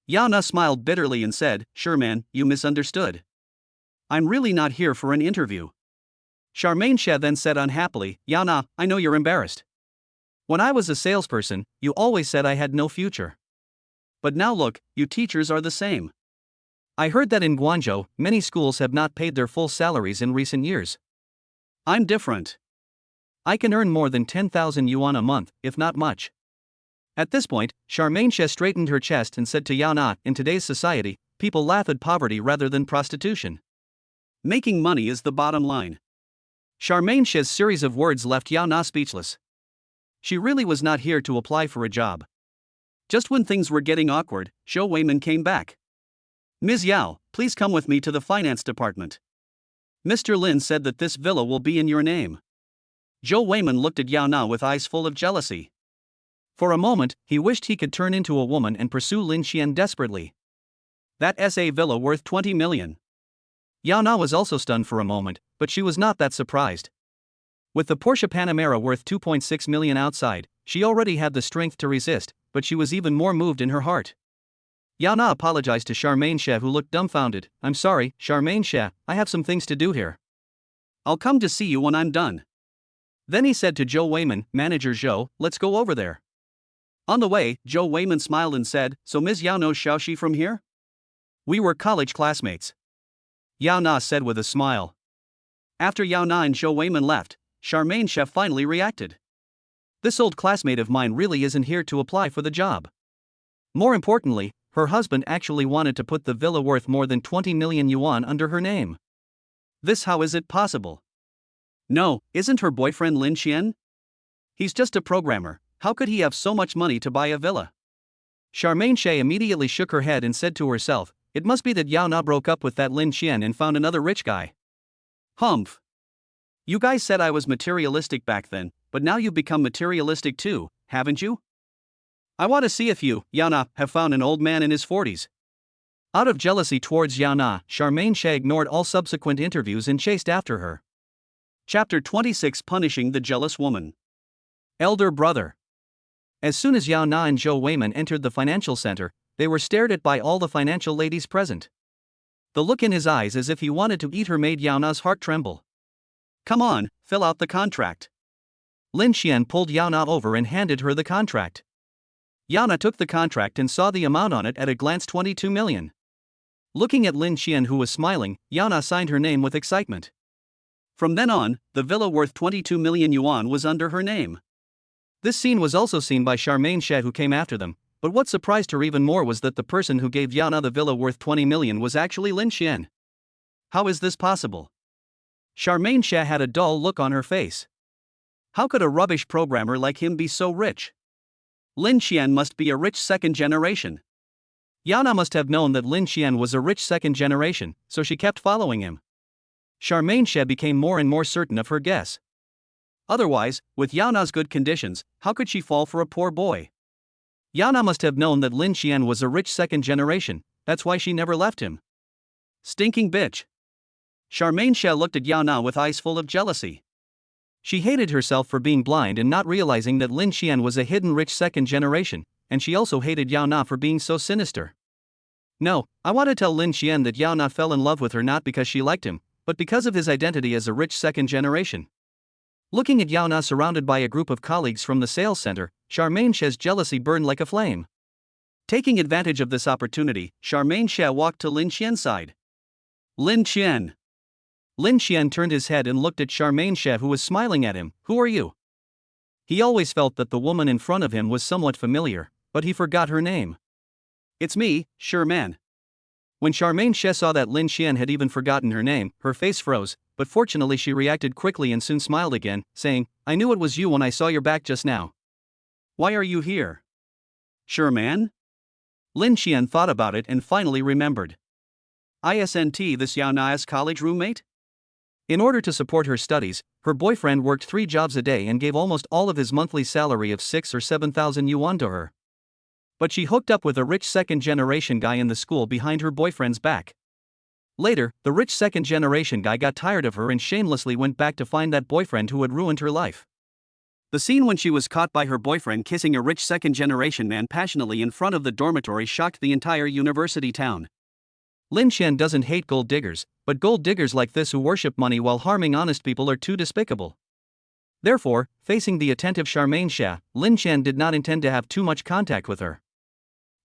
Yao Na smiled bitterly and said, sure man, you misunderstood. I'm really not here for an interview. Charmaine Xia then said unhappily, Yao Na, I know you're embarrassed. When I was a salesperson, you always said I had no future. But now look, you teachers are the same. I heard that in Guangzhou, many schools have not paid their full salaries in recent years. I'm different. I can earn more than 10,000 yuan a month, if not much. At this point, Charmaine Xia straightened her chest and said to Yao Na, in today's society, people laugh at poverty rather than prostitution. Making money is the bottom line. Charmaine Xia's series of words left Yao Na speechless. She really was not here to apply for a job. Just when things were getting awkward, Zhou Weiman came back. Ms. Yao, please come with me to the finance department. Mr. Lin said that this villa will be in your name. Zhou Weiman looked at Yao Na with eyes full of jealousy. For a moment, he wished he could turn into a woman and pursue Lin Xian desperately. That SA villa worth 20 million. Yao Na was also stunned for a moment, but she was not that surprised. With the Porsche Panamera worth 2.6 million outside, she already had the strength to resist, but she was even more moved in her heart. Yao Na apologized to Charmaine Xie, who looked dumbfounded. I'm sorry, Charmaine Xie, I have some things to do here. I'll come to see you when I'm done. Then he said to Zhou Weiman, Manager Zhou, let's go over there. On the way, Zhou Weiman smiled and said, so Ms. Yao knows Xiaoxi from here? We were college classmates. Yao Na said with a smile. After Yao Na and Zhou Weiman left, Charmaine Xie finally reacted. This old classmate of mine really isn't here to apply for the job. More importantly, her husband actually wanted to put the villa worth more than 20 million yuan under her name. This how is it possible? No, isn't her boyfriend Lin Xian? He's just a programmer, how could he have so much money to buy a villa? Charmaine Xie immediately shook her head and said to herself, it must be that Yao Na broke up with that Lin Xian and found another rich guy. Humph. You guys said I was materialistic back then, but now you've become materialistic too, haven't you? I want to see if you, Yao Na, have found an old man in his 40s. Out of jealousy towards Yao Na, Charmaine Xie ignored all subsequent interviews and chased after her. Chapter 26 Punishing the Jealous Woman. Elder Brother. As soon as Yao Na and Zhou Weiman entered the financial center, they were stared at by all the financial ladies present. The look in his eyes as if he wanted to eat her made Yao Na's heart tremble. Come on, fill out the contract. Lin Xian pulled Yao Na over and handed her the contract. Yao Na took the contract and saw the amount on it at a glance, 22 million. Looking at Lin Xian, who was smiling, Yao Na signed her name with excitement. From then on, the villa worth 22 million yuan was under her name. This scene was also seen by Charmaine Xie, who came after them, but what surprised her even more was that the person who gave Yao Na the villa worth 20 million was actually Lin Xian. How is this possible? Charmaine Xie had a dull look on her face. How could a rubbish programmer like him be so rich? Lin Xian must be a rich second generation. Yao Na must have known that Lin Xian was a rich second generation, so she kept following him. Charmaine Xie became more and more certain of her guess. Otherwise, with Yao Na's good conditions, how could she fall for a poor boy? Yao Na must have known that Lin Xian was a rich second generation, that's why she never left him. Stinking bitch. Charmaine Xie looked at Yao Na with eyes full of jealousy. She hated herself for being blind and not realizing that Lin Xian was a hidden rich second generation, and she also hated Yao Na for being so sinister. No, I want to tell Lin Xian that Yao Na fell in love with her not because she liked him, but because of his identity as a rich second generation. Looking at Yao Na surrounded by a group of colleagues from the sales center, Charmaine Xie's jealousy burned like a flame. Taking advantage of this opportunity, Charmaine Xie walked to Lin Xian's side. Lin Xian. Lin Xian turned his head and looked at Charmaine Xie, who was smiling at him. Who are you? He always felt that the woman in front of him was somewhat familiar, but he forgot her name. It's me, Sherman. When Charmaine Xie saw that Lin Xian had even forgotten her name, her face froze, but fortunately she reacted quickly and soon smiled again, saying, I knew it was you when I saw your back just now. Why are you here? Sherman? Lin Xian thought about it and finally remembered. Isn't this Yao Na's college roommate? In order to support her studies, her boyfriend worked 3 jobs a day and gave almost all of his monthly salary of 6 or 7,000 yuan to her. But she hooked up with a rich second-generation guy in the school behind her boyfriend's back. Later, the rich second-generation guy got tired of her and shamelessly went back to find that boyfriend who had ruined her life. The scene when she was caught by her boyfriend kissing a rich second-generation man passionately in front of the dormitory shocked the entire university town. Lin Xian doesn't hate gold diggers, but gold diggers like this who worship money while harming honest people are too despicable. Therefore, facing the attentive Charmaine Xie, Lin Xian did not intend to have too much contact with her.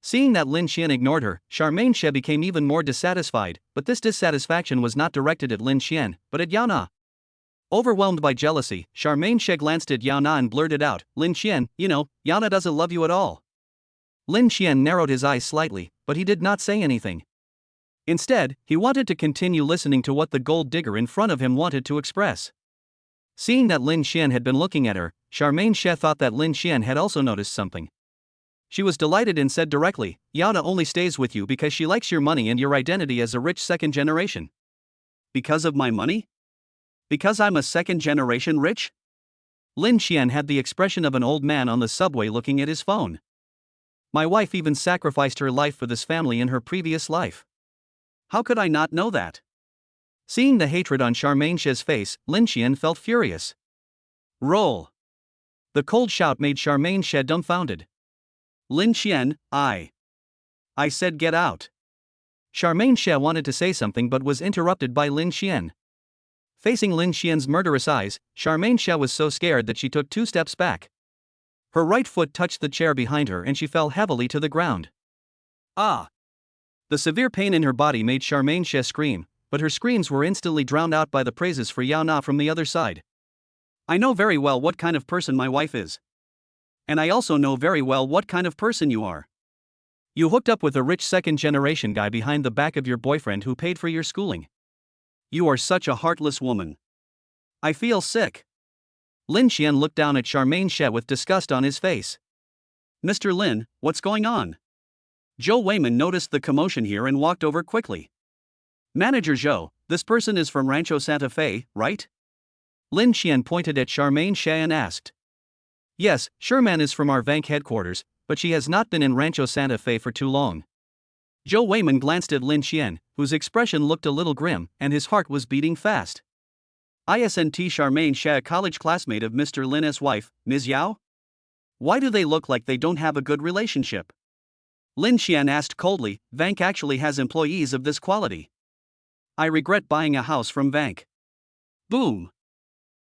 Seeing that Lin Xian ignored her, Charmaine Xie became even more dissatisfied, but this dissatisfaction was not directed at Lin Xian, but at Yao Na. Overwhelmed by jealousy, Charmaine Xie glanced at Yao Na and blurted out, Lin Xian, you know, Yao Na doesn't love you at all. Lin Xian narrowed his eyes slightly, but he did not say anything. Instead, he wanted to continue listening to what the gold digger in front of him wanted to express. Seeing that Lin Xian had been looking at her, Charmaine Xie thought that Lin Xian had also noticed something. She was delighted and said directly, Yana only stays with you because she likes your money and your identity as a rich second generation. Because of my money? Because I'm a second generation rich? Lin Xian had the expression of an old man on the subway looking at his phone. My wife even sacrificed her life for this family in her previous life. How could I not know that? Seeing the hatred on Charmaine She's face, Lin Xian felt furious. Roll. The cold shout made Charmaine She dumbfounded. Lin Xian, I said get out. Charmaine She wanted to say something but was interrupted by Lin Xian. Facing Lin Xian's murderous eyes, Charmaine She was so scared that she took 2 steps back. Her right foot touched the chair behind her and she fell heavily to the ground. Ah! The severe pain in her body made Charmaine She scream, but her screams were instantly drowned out by the praises for Yao Na from the other side. I know very well what kind of person my wife is. And I also know very well what kind of person you are. You hooked up with a rich second-generation guy behind the back of your boyfriend who paid for your schooling. You are such a heartless woman. I feel sick. Lin Xian looked down at Charmaine She with disgust on his face. Mr. Lin, what's going on? Zhou Weiman noticed the commotion here and walked over quickly. Manager Zhou, this person is from Rancho Santa Fe, right? Lin Xian pointed at Charmaine She and asked. Yes, Sherman is from our bank headquarters, but she has not been in Rancho Santa Fe for too long. Zhou Weiman glanced at Lin Xian, whose expression looked a little grim, and his heart was beating fast. Isn't Charmaine She a college classmate of Mr. Lin's wife, Ms. Yao? Why do they look like they don't have a good relationship? Lin Xian asked coldly, Vank actually has employees of this quality. I regret buying a house from Vank. Boom!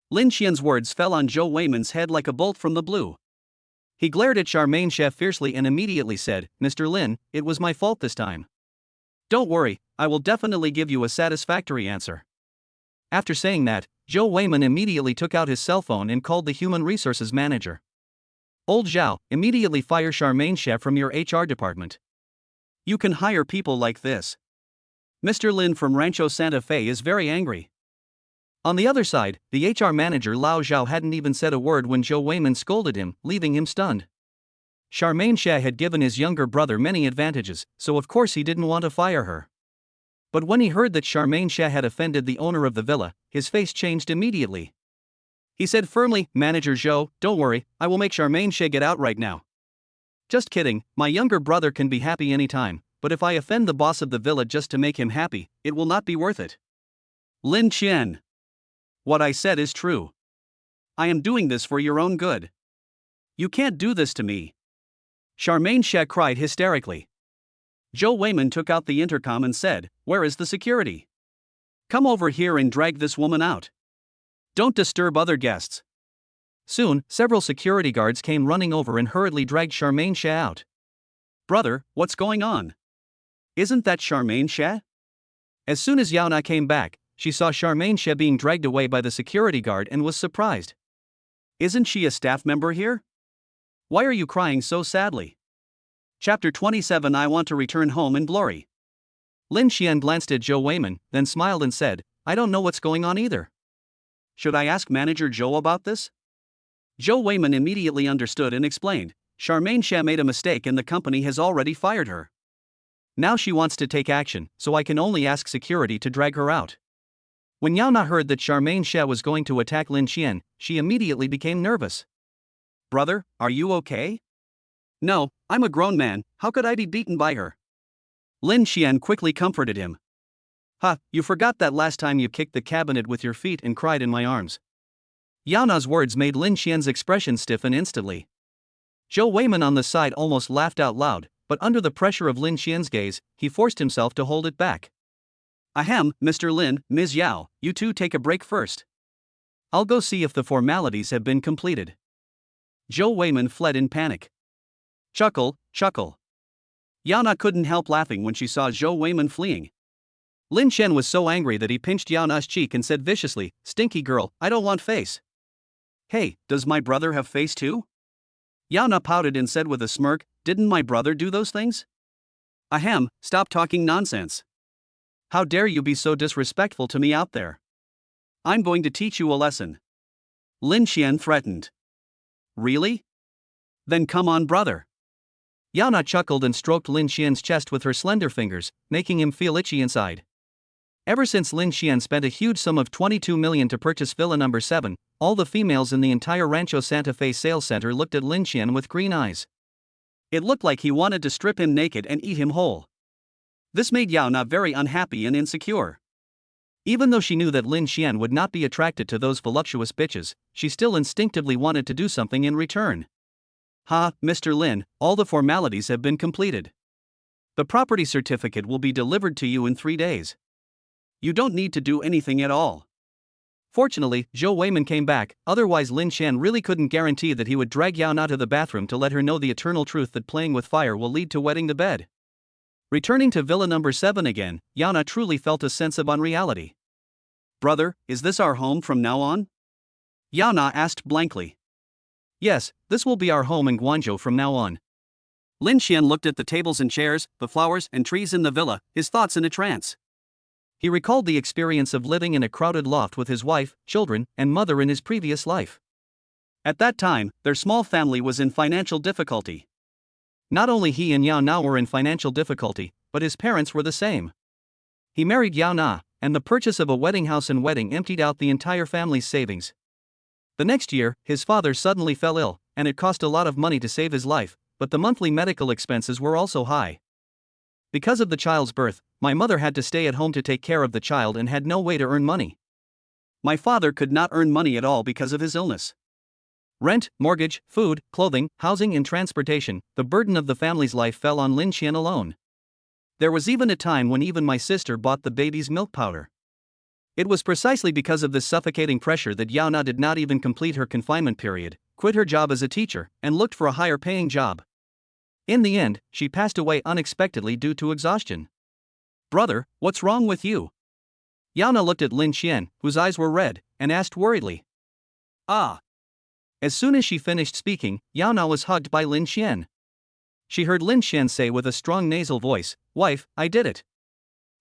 Lin Xian's words fell on Zhou Weiman's head like a bolt from the blue. He glared at Charmaine She fiercely and immediately said, Mr. Lin, it was my fault this time. Don't worry, I will definitely give you a satisfactory answer. After saying that, Zhou Weiman immediately took out his cell phone and called the human resources manager. Old Zhao, immediately fire Charmaine She from your HR department. You can hire people like this. Mr. Lin from Rancho Santa Fe is very angry. On the other side, the HR manager Lao Zhao hadn't even said a word when Zhou Weiman scolded him, leaving him stunned. Charmaine She had given his younger brother many advantages, so of course he didn't want to fire her. But when he heard that Charmaine She had offended the owner of the villa, his face changed immediately. He said firmly, Manager Zhou, don't worry, I will make Charmaine She get out right now. Just kidding, my younger brother can be happy anytime, but if I offend the boss of the villa just to make him happy, it will not be worth it. Lin Qian. What I said is true. I am doing this for your own good. You can't do this to me. Charmaine She cried hysterically. Zhou Weiman took out the intercom and said, Where is the security? Come over here and drag this woman out. Don't disturb other guests. Soon, several security guards came running over and hurriedly dragged Charmaine She out. Brother, what's going on? Isn't that Charmaine She? As soon as Yao Na came back, she saw Charmaine She being dragged away by the security guard and was surprised. Isn't she a staff member here? Why are you crying so sadly? Chapter 27 I want to return home in glory. Lin Xian glanced at Zhou Weiman, then smiled and said, I don't know what's going on either. Should I ask Manager Zhou about this? Zhou Weiman immediately understood and explained, Charmaine She made a mistake and the company has already fired her. Now she wants to take action, so I can only ask security to drag her out. When Yao Na heard that Charmaine She was going to attack Lin Xian, she immediately became nervous. Brother, are you okay? No, I'm a grown man, how could I be beaten by her? Lin Xian quickly comforted him. Ha, you forgot that last time you kicked the cabinet with your feet and cried in my arms. Yao Na's words made Lin Xian's expression stiffen instantly. Zhou Weiman on the side almost laughed out loud, but under the pressure of Lin Xian's gaze, he forced himself to hold it back. Ahem, Mr. Lin, Ms. Yao, you two take a break first. I'll go see if the formalities have been completed. Zhou Weiman fled in panic. Chuckle, chuckle. Yao Na couldn't help laughing when she saw Zhou Weiman fleeing. Lin Xian was so angry that he pinched Yao Na's cheek and said viciously, Stinky girl, I don't want face. Hey, does my brother have face too? Yao Na pouted and said with a smirk, didn't my brother do those things? Ahem, stop talking nonsense. How dare you be so disrespectful to me out there? I'm going to teach you a lesson. Lin Xian threatened. Really? Then come on, brother. Yana chuckled and stroked Lin Xian's chest with her slender fingers, making him feel itchy inside. Ever since Lin Xian spent a huge sum of 22 million to purchase Villa number 7, all the females in the entire Rancho Santa Fe sales center looked at Lin Xian with green eyes. It looked like he wanted to strip him naked and eat him whole. This made Yana very unhappy and insecure. Even though she knew that Lin Xian would not be attracted to those voluptuous bitches, she still instinctively wanted to do something in return. Mr. Lin, all the formalities have been completed. The property certificate will be delivered to you in 3 days. You don't need to do anything at all. Fortunately, Zhou Weiman came back, otherwise Lin Xian really couldn't guarantee that he would drag Yana to the bathroom to let her know the eternal truth that playing with fire will lead to wetting the bed. Returning to Villa number 7 again, Yana truly felt a sense of unreality. Brother, is this our home from now on? Yana asked blankly. Yes, this will be our home in Guangzhou from now on. Lin Xian looked at the tables and chairs, the flowers and trees in the villa, his thoughts in a trance. He recalled the experience of living in a crowded loft with his wife, children, and mother in his previous life. At that time, their small family was in financial difficulty. Not only he and Yao Na were in financial difficulty, but his parents were the same. He married Yao Na, and the purchase of a wedding house and wedding emptied out the entire family's savings. The next year, his father suddenly fell ill, and it cost a lot of money to save his life, but the monthly medical expenses were also high. Because of the child's birth, my mother had to stay at home to take care of the child and had no way to earn money. My father could not earn money at all because of his illness. Rent, mortgage, food, clothing, housing and transportation, the burden of the family's life fell on Lin Xian alone. There was even a time when even my sister bought the baby's milk powder. It was precisely because of this suffocating pressure that Yao Na did not even complete her confinement period, quit her job as a teacher, and looked for a higher paying job. In the end, she passed away unexpectedly due to exhaustion. Brother, what's wrong with you? Yana looked at Lin Xian, whose eyes were red, and asked worriedly. As soon as she finished speaking, Yana was hugged by Lin Xian. She heard Lin Xian say with a strong nasal voice, Wife, I did it.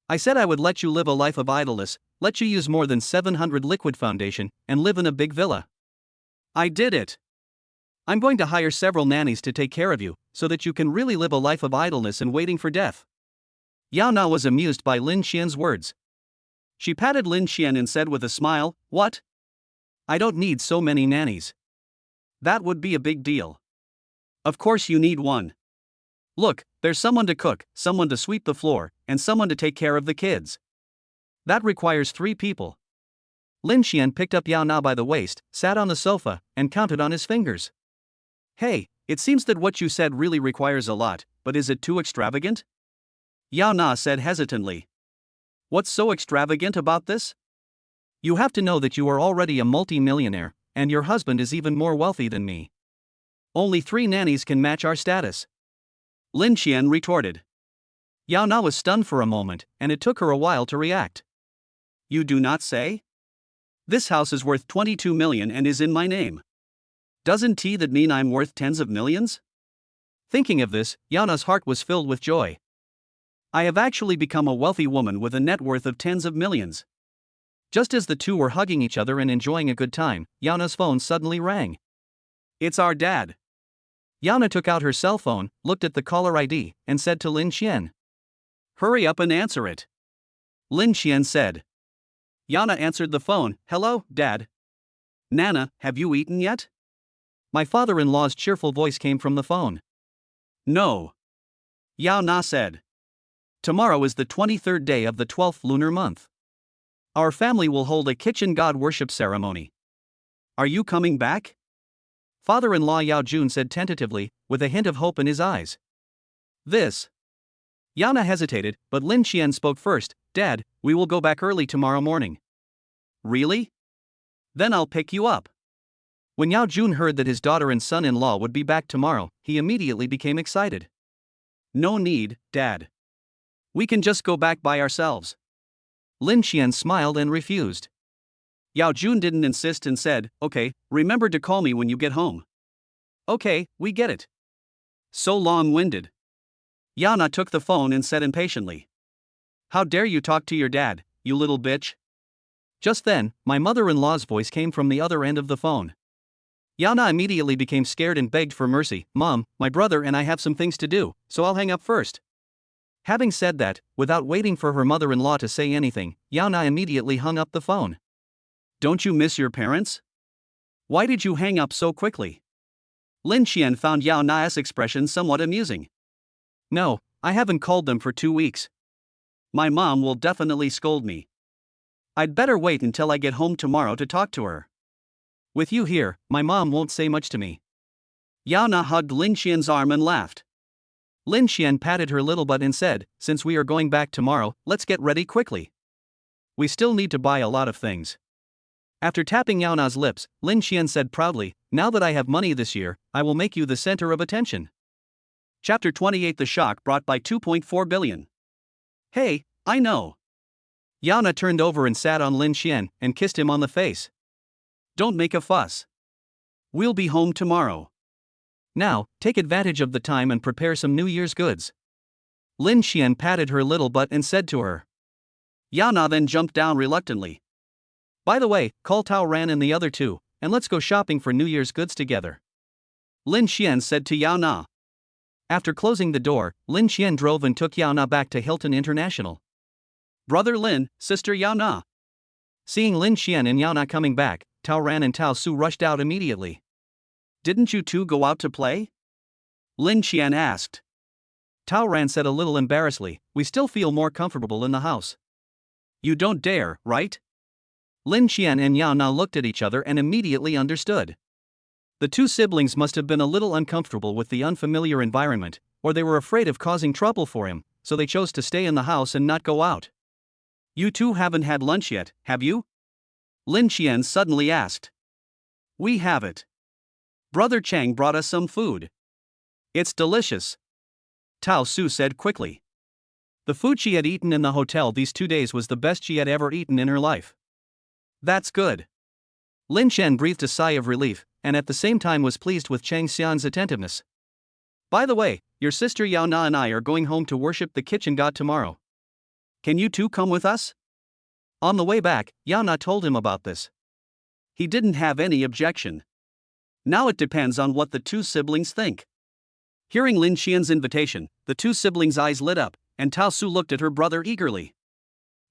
I said I would let you live a life of idleness, let you use more than 700 liquid foundation, and live in a big villa. I did it. I'm going to hire several nannies to take care of you, so that you can really live a life of idleness and waiting for death. Yao Na was amused by Lin Xian's words. She patted Lin Xian and said with a smile, What? I don't need so many nannies. That would be a big deal. Of course you need one. Look, there's someone to cook, someone to sweep the floor, and someone to take care of the kids. That requires 3 people. Lin Xian picked up Yao Na by the waist, sat on the sofa, and counted on his fingers. Hey, it seems that what you said really requires a lot, but is it too extravagant? Yao Na said hesitantly. What's so extravagant about this? You have to know that you are already a multi-millionaire, and your husband is even more wealthy than me. Only 3 nannies can match our status. Lin Xian retorted. Yao Na was stunned for a moment, and it took her a while to react. You do not say? This house is worth 22 million and is in my name. Doesn't that mean I'm worth tens of millions? Thinking of this, Yao Na's heart was filled with joy. I have actually become a wealthy woman with a net worth of tens of millions. Just as the two were hugging each other and enjoying a good time, Yao Na's phone suddenly rang. It's our dad. Yao Na took out her cell phone, looked at the caller ID, and said to Lin Xian. Hurry up and answer it. Lin Xian said. Yao Na answered the phone. Hello, Dad. Nana, have you eaten yet? My father-in-law's cheerful voice came from the phone. No. Yao Na said. Tomorrow is the 23rd day of the 12th lunar month. Our family will hold a kitchen god worship ceremony. Are you coming back? Father-in-law Yao Jun said tentatively, with a hint of hope in his eyes. This. Yao Na hesitated, but Lin Xian spoke first. Dad, we will go back early tomorrow morning. Really? Then I'll pick you up. When Yao Jun heard that his daughter and son-in-law would be back tomorrow, he immediately became excited. No need, Dad. We can just go back by ourselves. Lin Xian smiled and refused. Yao Jun didn't insist and said, Okay, remember to call me when you get home. Okay, we get it. So long-winded. Yao Na took the phone and said impatiently. How dare you talk to your dad, you little bitch? Just then, my mother-in-law's voice came from the other end of the phone. Yao Na immediately became scared and begged for mercy. Mom, my brother and I have some things to do, so I'll hang up first. Having said that, without waiting for her mother-in-law to say anything, Yao Na immediately hung up the phone. Don't you miss your parents? Why did you hang up so quickly? Lin Xian found Yao Na's expression somewhat amusing. No, I haven't called them for 2 weeks. My mom will definitely scold me. I'd better wait until I get home tomorrow to talk to her. With you here, my mom won't say much to me. Yao Na hugged Lin Xian's arm and laughed. Lin Xian patted her little butt and said, since we are going back tomorrow, let's get ready quickly. We still need to buy a lot of things. After tapping Yao Na's lips, Lin Xian said proudly, now that I have money this year, I will make you the center of attention. Chapter 28 The Shock Brought by 2.4 Billion. Hey, I know. Yao Na turned over and sat on Lin Xian and kissed him on the face. Don't make a fuss. We'll be home tomorrow. Now, take advantage of the time and prepare some New Year's goods. Lin Xian patted her little butt and said to her. Yao Na then jumped down reluctantly. By the way, call Tao Ran and the other two, and let's go shopping for New Year's goods together. Lin Xian said to Yao Na. After closing the door, Lin Xian drove and took Yao Na back to Hilton International. Brother Lin, sister Yao Na. Seeing Lin Xian and Yao Na coming back, Tao Ran and Tao Su rushed out immediately. Didn't you two go out to play? Lin Xian asked. Tao Ran said a little embarrassedly, we still feel more comfortable in the house. You don't dare, right? Lin Xian and Yao Na looked at each other and immediately understood. The two siblings must have been a little uncomfortable with the unfamiliar environment, or they were afraid of causing trouble for him, so they chose to stay in the house and not go out. You two haven't had lunch yet, have you? Lin Xian suddenly asked. We have it. Brother Chang brought us some food. It's delicious. Tao Su said quickly. The food she had eaten in the hotel these 2 days was the best she had ever eaten in her life. That's good. Lin Xian breathed a sigh of relief, and at the same time was pleased with Chang Xian's attentiveness. By the way, your sister Yao Na and I are going home to worship the kitchen god tomorrow. Can you two come with us? On the way back, Yao Na told him about this. He didn't have any objection. Now it depends on what the two siblings think. Hearing Lin Xian's invitation, the two siblings' eyes lit up, and Tao Su looked at her brother eagerly.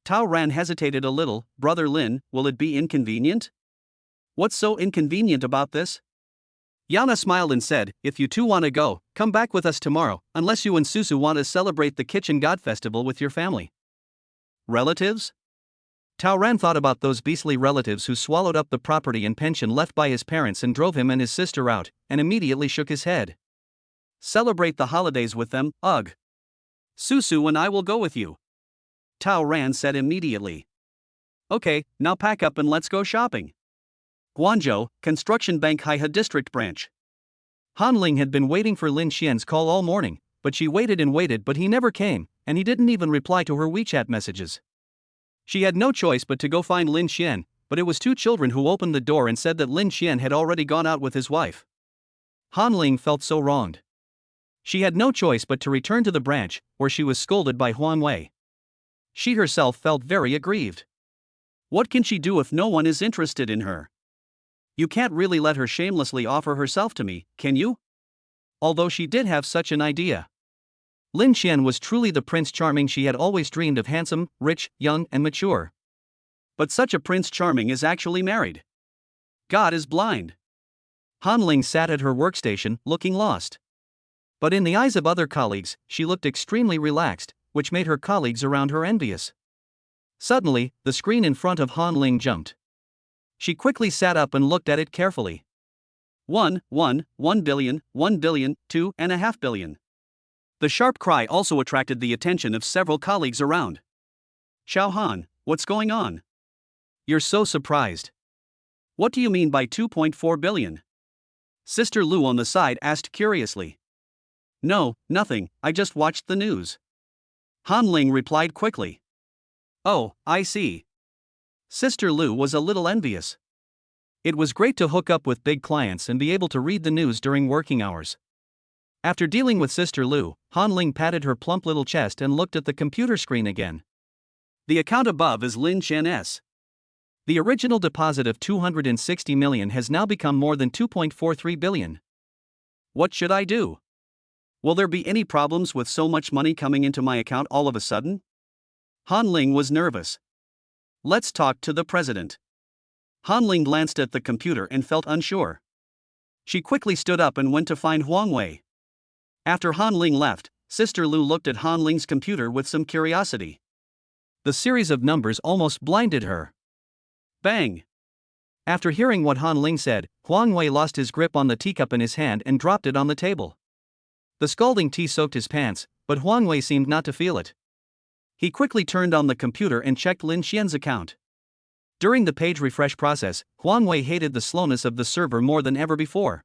Tao Ran hesitated a little. Brother Lin, will it be inconvenient? What's so inconvenient about this? Yao Na smiled and said, if you two want to go, come back with us tomorrow, unless you and Susu want to celebrate the Kitchen God Festival with your family. Relatives? Tao Ran thought about those beastly relatives who swallowed up the property and pension left by his parents and drove him and his sister out, and immediately shook his head. Celebrate the holidays with them, ugh. Susu and I will go with you. Tao Ran said immediately. Okay, now pack up and let's go shopping. Guangzhou, Construction Bank Haihe District Branch. Han Ling had been waiting for Lin Xian's call all morning, but she waited and waited but he never came, and he didn't even reply to her WeChat messages. She had no choice but to go find Lin Xian, but it was two children who opened the door and said that Lin Xian had already gone out with his wife. Han Ling felt so wronged. She had no choice but to return to the branch, where she was scolded by Huan Wei. She herself felt very aggrieved. What can she do if no one is interested in her? You can't really let her shamelessly offer herself to me, can you? Although she did have such an idea. Lin Xian was truly the Prince Charming she had always dreamed of, handsome, rich, young and mature. But such a Prince Charming is actually married. God is blind. Han Ling sat at her workstation, looking lost. But in the eyes of other colleagues, she looked extremely relaxed, which made her colleagues around her envious. Suddenly, the screen in front of Han Ling jumped. She quickly sat up and looked at it carefully. 1 billion, 1 billion, 2.5 billion. The sharp cry also attracted the attention of several colleagues around. Xiao Han, what's going on? You're so surprised. What do you mean by 2.4 billion? Sister Lu on the side asked curiously. No, nothing, I just watched the news. Han Ling replied quickly. Oh, I see. Sister Lu was a little envious. It was great to hook up with big clients and be able to read the news during working hours. After dealing with Sister Lu, Han Ling patted her plump little chest and looked at the computer screen again. The account above is Lin Xian S. The original deposit of 260 million has now become more than 2.43 billion. What should I do? Will there be any problems with so much money coming into my account all of a sudden? Han Ling was nervous. Let's talk to the president. Han Ling glanced at the computer and felt unsure. She quickly stood up and went to find Huang Wei. After Han Ling left, Sister Lu looked at Han Ling's computer with some curiosity. The series of numbers almost blinded her. Bang! After hearing what Han Ling said, Huang Wei lost his grip on the teacup in his hand and dropped it on the table. The scalding tea soaked his pants, but Huang Wei seemed not to feel it. He quickly turned on the computer and checked Lin Xian's account. During the page refresh process, Huang Wei hated the slowness of the server more than ever before.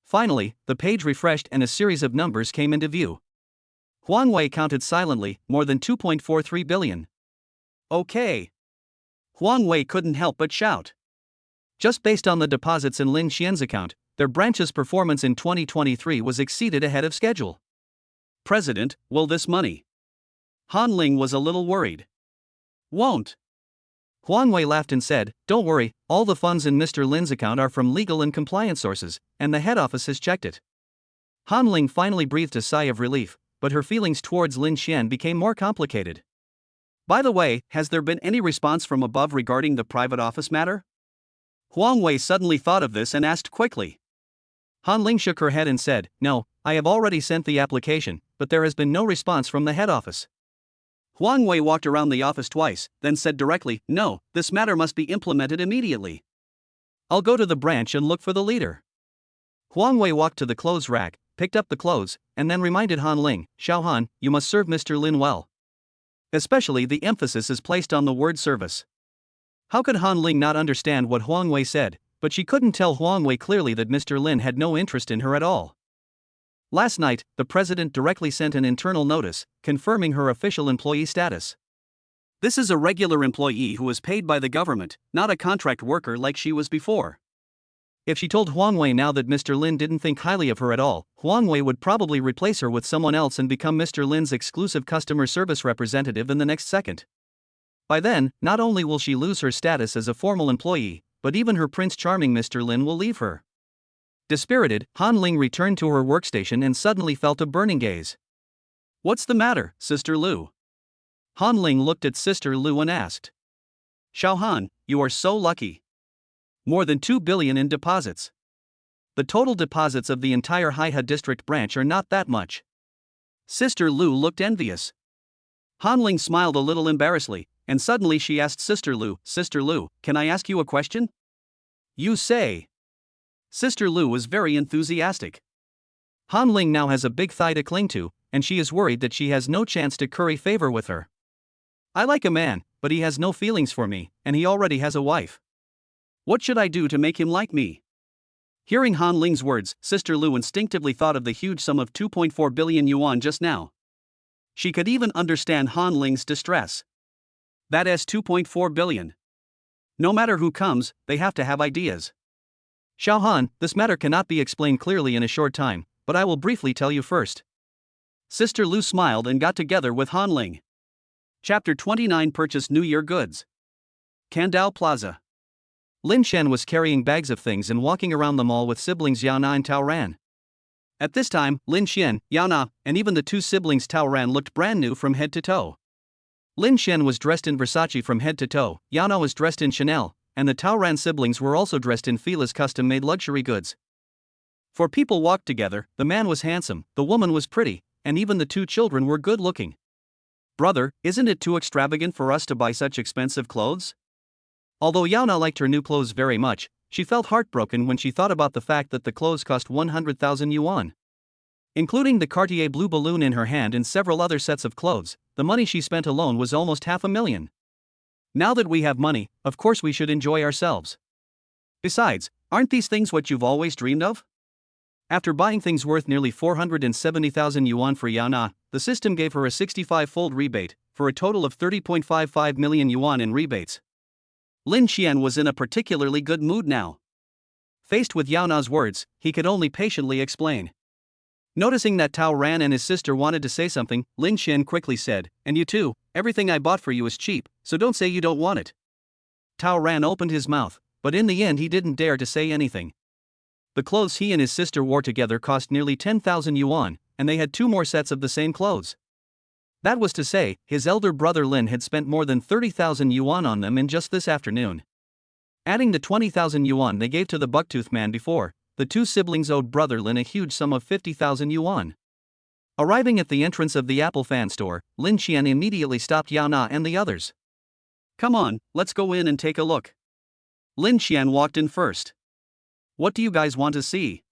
Finally, the page refreshed and a series of numbers came into view. Huang Wei counted silently, more than 2.43 billion. Okay. Huang Wei couldn't help but shout. Just based on the deposits in Lin Xian's account, their branch's performance in 2023 was exceeded ahead of schedule. President, will this money? Han Ling was a little worried. Won't. Huang Wei laughed and said, "Don't worry, all the funds in Mr. Lin's account are from legal and compliance sources, and the head office has checked it." Han Ling finally breathed a sigh of relief, but her feelings towards Lin Xian became more complicated. By the way, has there been any response from above regarding the private office matter? Huang Wei suddenly thought of this and asked quickly. Han Ling shook her head and said, "No, I have already sent the application, but there has been no response from the head office." Huang Wei walked around the office twice, then said directly, "No, this matter must be implemented immediately. I'll go to the branch and look for the leader." Huang Wei walked to the clothes rack, picked up the clothes, and then reminded Han Ling, "Xiao Han, you must serve Mr. Lin well. Especially the emphasis is placed on the word service." How could Han Ling not understand what Huang Wei said, but she couldn't tell Huang Wei clearly that Mr. Lin had no interest in her at all. Last night, the president directly sent an internal notice, confirming her official employee status. This is a regular employee who is paid by the government, not a contract worker like she was before. If she told Huang Wei now that Mr. Lin didn't think highly of her at all, Huang Wei would probably replace her with someone else and become Mr. Lin's exclusive customer service representative in the next second. By then, not only will she lose her status as a formal employee, but even her Prince Charming Mr. Lin will leave her. Dispirited, Han Ling returned to her workstation and suddenly felt a burning gaze. "What's the matter, Sister Lu?" Han Ling looked at Sister Lu and asked. "Xiao Han, you are so lucky. More than 2 billion in deposits. The total deposits of the entire Haihe district branch are not that much." Sister Lu looked envious. Han Ling smiled a little embarrassedly, and suddenly she asked Sister Lu, "Sister Lu, can I ask you a question?" "You say." Sister Lu was very enthusiastic. Han Ling now has a big thigh to cling to, and she is worried that she has no chance to curry favor with her. "I like a man, but he has no feelings for me, and he already has a wife. What should I do to make him like me?" Hearing Han Ling's words, Sister Lu instinctively thought of the huge sum of 2.4 billion yuan just now. She could even understand Han Ling's distress. That is 2.4 billion. No matter who comes, they have to have ideas. "Xiao Han, this matter cannot be explained clearly in a short time, but I will briefly tell you first." Sister Lu smiled and got together with Han Ling. Chapter 29 Purchase New Year Goods. Candao Plaza. Lin Xian was carrying bags of things and walking around the mall with siblings Yao Na and Tao Ran. At this time, Lin Xian, Yao Na, and even the two siblings Tao Ran looked brand new from head to toe. Lin Xian was dressed in Versace from head to toe, Yao Na was dressed in Chanel, and the Tao Ran siblings were also dressed in Fila's custom-made luxury goods. For people walked together, the man was handsome, the woman was pretty, and even the two children were good-looking. "Brother, isn't it too extravagant for us to buy such expensive clothes?" Although Yao Na liked her new clothes very much, she felt heartbroken when she thought about the fact that the clothes cost 100,000 yuan. Including the Cartier blue balloon in her hand and several other sets of clothes, the money she spent alone was almost 500,000. Now that we have money, of course we should enjoy ourselves. Besides, aren't these things what you've always dreamed of? After buying things worth nearly 470,000 yuan for Yao Na, the system gave her a 65-fold rebate, for a total of 30.55 million yuan in rebates. Lin Xian was in a particularly good mood now. Faced with Yao Na's words, he could only patiently explain. Noticing that Tao Ran and his sister wanted to say something, Lin Xian quickly said, "And you too, everything I bought for you is cheap, so don't say you don't want it." Tao Ran opened his mouth, but in the end he didn't dare to say anything. The clothes he and his sister wore together cost nearly 10,000 yuan, and they had 2 more sets of the same clothes. That was to say, his elder brother Lin had spent more than 30,000 yuan on them in just this afternoon. Adding the 20,000 yuan they gave to the bucktooth man before, the 2 siblings owed brother Lin a huge sum of 50,000 yuan. Arriving at the entrance of the Apple fan store, Lin Qian immediately stopped Yao Na and the others. "Come on, let's go in and take a look." Lin Qian walked in first. "What do you guys want to see?"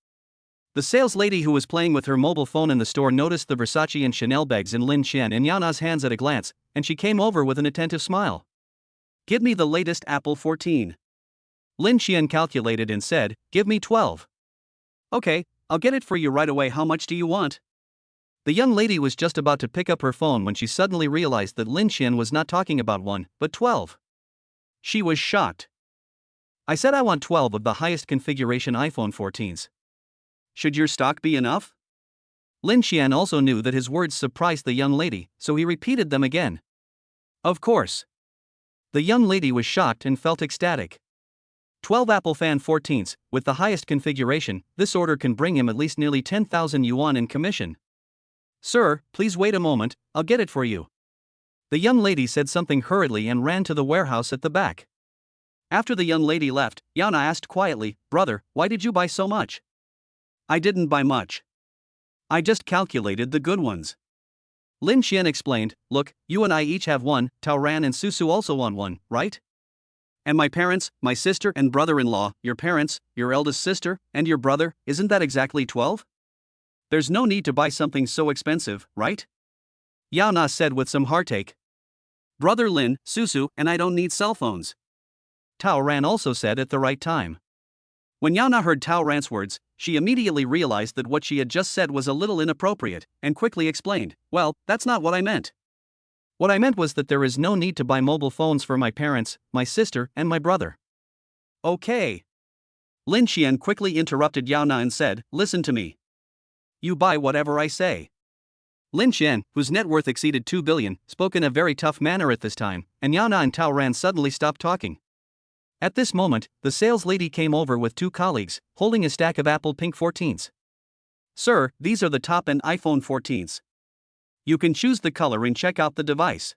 The sales lady who was playing with her mobile phone in the store noticed the Versace and Chanel bags in Lin Qian and Yao Na's hands at a glance, and she came over with an attentive smile. "Give me the latest Apple 14. Lin Qian calculated and said, "Give me 12. "Okay, I'll get it for you right away. How much do you want?" The young lady was just about to pick up her phone when she suddenly realized that Lin Qian was not talking about 1, but 12. She was shocked. "I said I want 12 of the highest configuration iPhone 14s. Should your stock be enough?" Lin Qian also knew that his words surprised the young lady, so he repeated them again. "Of course." The young lady was shocked and felt ecstatic. 12 Apple Fan 14s, with the highest configuration, this order can bring him at least nearly 10,000 yuan in commission. "Sir, please wait a moment, I'll get it for you." The young lady said something hurriedly and ran to the warehouse at the back. After the young lady left, Yana asked quietly, "Brother, why did you buy so much?" "I didn't buy much. I just calculated the good ones." Lin Qian explained, "Look, you and I each have 1, Tao Ran and Susu also want 1, right? And my parents, my sister and brother-in-law, your parents, your eldest sister, and your brother, isn't that exactly 12? There's no need to buy something so expensive, right?" Yao Na said with some heartache. "Brother Lin, Susu, and I don't need cell phones." Tao Ran also said at the right time. When Yao Na heard Tao Ran's words, she immediately realized that what she had just said was a little inappropriate, and quickly explained, "Well, that's not what I meant. What I meant was that there is no need to buy mobile phones for my parents, my sister, and my brother." "Okay." Lin Qian quickly interrupted Yao Na and said, "Listen to me. You buy whatever I say." Lin Qian, whose net worth exceeded 2 billion, spoke in a very tough manner at this time, and Yao Na and Tao Ran suddenly stopped talking. At this moment, the sales lady came over with 2 colleagues, holding a stack of Apple Pink 14s. "Sir, these are the top-end iPhone 14s. You can choose the color and check out the device."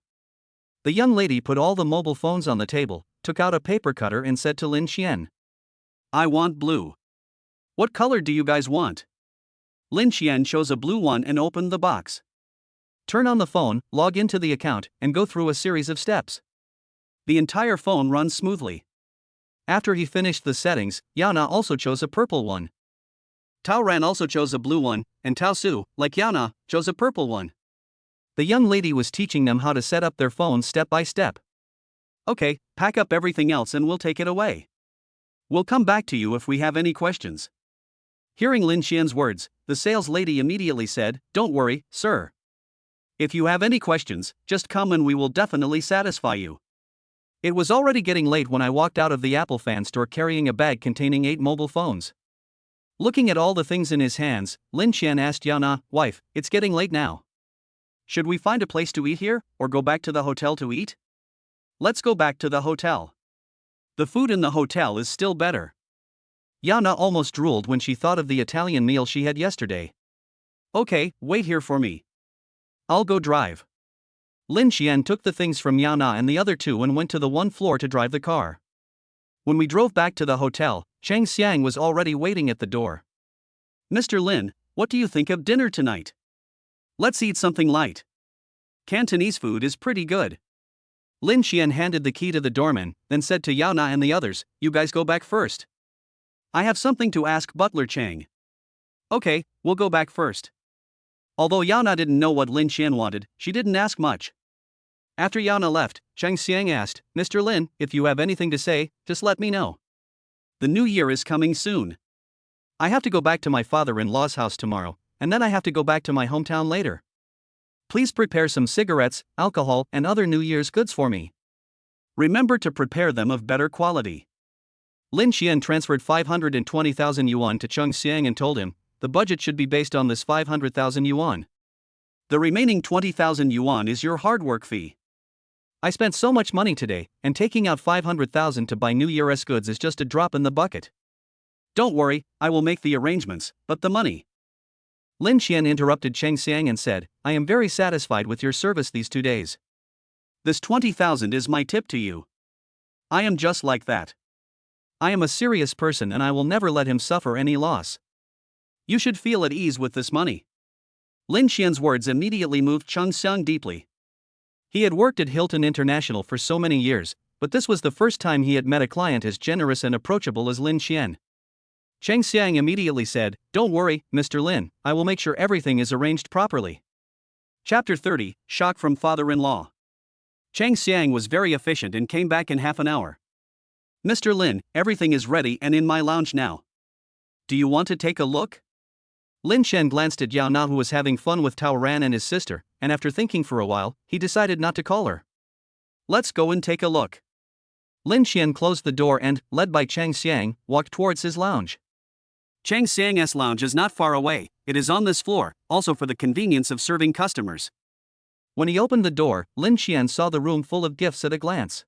The young lady put all the mobile phones on the table, took out a paper cutter and said to Lin Qian, "I want blue. What color do you guys want?" Lin Qian chose a blue one and opened the box. Turn on the phone, log into the account, and go through a series of steps. The entire phone runs smoothly. After he finished the settings, Yao Na also chose a purple one. Tao Ran also chose a blue one, and Tao Su, like Yao Na, chose a purple one. The young lady was teaching them how to set up their phones step by step. "Okay, pack up everything else and we'll take it away. We'll come back to you if we have any questions." Hearing Lin Qian's words, the sales lady immediately said, "Don't worry, sir. If you have any questions, just come and we will definitely satisfy you." It was already getting late when I walked out of the Apple fan store carrying a bag containing 8 mobile phones. Looking at all the things in his hands, Lin Qian asked Yao Na, "Wife, it's getting late now. Should we find a place to eat here, or go back to the hotel to eat?" "Let's go back to the hotel. The food in the hotel is still better." Yao Na almost drooled when she thought of the Italian meal she had yesterday. "Okay, wait here for me. I'll go drive." Lin Qian took the things from Yao Na and the other 2 and went to the 1 floor to drive the car. When we drove back to the hotel, Cheng Xiang was already waiting at the door. "Mr. Lin, what do you think of dinner tonight? Let's eat something light. Cantonese food is pretty good." Lin Qian handed the key to the doorman, then said to Yao Na and the others, "You guys go back first. I have something to ask Butler Chang." "Okay, we'll go back first." Although Yao Na didn't know what Lin Qian wanted, she didn't ask much. After Yao Na left, Cheng Xiang asked, "Mr. Lin, if you have anything to say, just let me know. The new year is coming soon. I have to go back to my father-in-law's house tomorrow, and then I have to go back to my hometown later. Please prepare some cigarettes, alcohol, and other New Year's goods for me. Remember to prepare them of better quality." Lin Qian transferred 520,000 yuan to Cheng Xiang and told him, the budget should be based on this 500,000 yuan. The remaining 20,000 yuan is your hard work fee. I spent so much money today, and taking out 500,000 to buy New Year's goods is just a drop in the bucket. Don't worry, I will make the arrangements, but the money. Lin Qian interrupted Cheng Xiang and said, I am very satisfied with your service these 2 days. This 20,000 is my tip to you. I am just like that. I am a serious person and I will never let him suffer any loss. You should feel at ease with this money. Lin Qian's words immediately moved Cheng Xiang deeply. He had worked at Hilton International for so many years, but this was the first time he had met a client as generous and approachable as Lin Qian. Cheng Xiang immediately said, Don't worry, Mr. Lin, I will make sure everything is arranged properly. Chapter 30, Shock from Father-in-Law. Cheng Xiang was very efficient and came back in half an hour. Mr. Lin, everything is ready and in my lounge now. Do you want to take a look? Lin Qian glanced at Yao Na, who was having fun with Tao Ran and his sister, and after thinking for a while, he decided not to call her. Let's go and take a look. Lin Qian closed the door and, led by Cheng Xiang, walked towards his lounge. Cheng Xiang's lounge is not far away, it is on this floor, also for the convenience of serving customers. When he opened the door, Lin Qian saw the room full of gifts at a glance.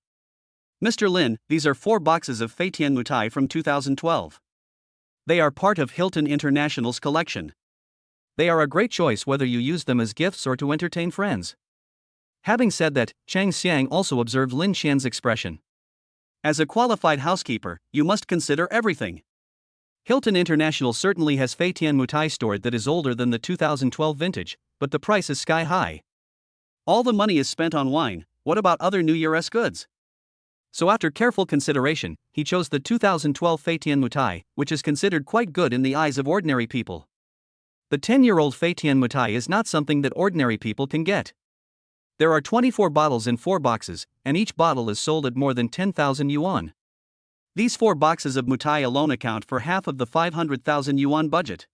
Mr. Lin, these are 4 boxes of Fei Tian Mutai from 2012. They are part of Hilton International's collection. They are a great choice whether you use them as gifts or to entertain friends. Having said that, Cheng Xiang also observed Lin Qian's expression. As a qualified housekeeper, you must consider everything. Hilton International certainly has Fei Tian Mutai stored that is older than the 2012 vintage, but the price is sky high. All the money is spent on wine, what about other New Year's goods? So after careful consideration, he chose the 2012 Fei Tian Mutai, which is considered quite good in the eyes of ordinary people. The 10-year-old Fei Tian Mutai is not something that ordinary people can get. There are 24 bottles in 4 boxes, and each bottle is sold at more than 10,000 yuan. These 4 boxes of Mutai alone account for half of the 500,000 yuan budget.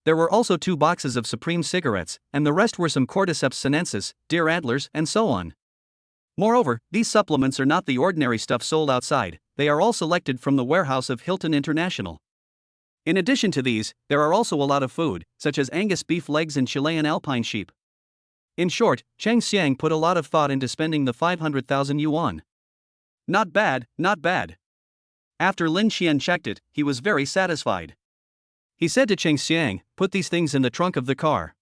There were also 2 boxes of Supreme cigarettes, and the rest were some Cordyceps sinensis, deer antlers, and so on. Moreover, these supplements are not the ordinary stuff sold outside, they are all selected from the warehouse of Hilton International. In addition to these, there are also a lot of food, such as Angus beef legs and Chilean alpine sheep. In short, Cheng Xiang put a lot of thought into spending the 500,000 yuan. Not bad, not bad. After Lin Qian checked it, he was very satisfied. He said to Cheng Xiang, Put these things in the trunk of the car.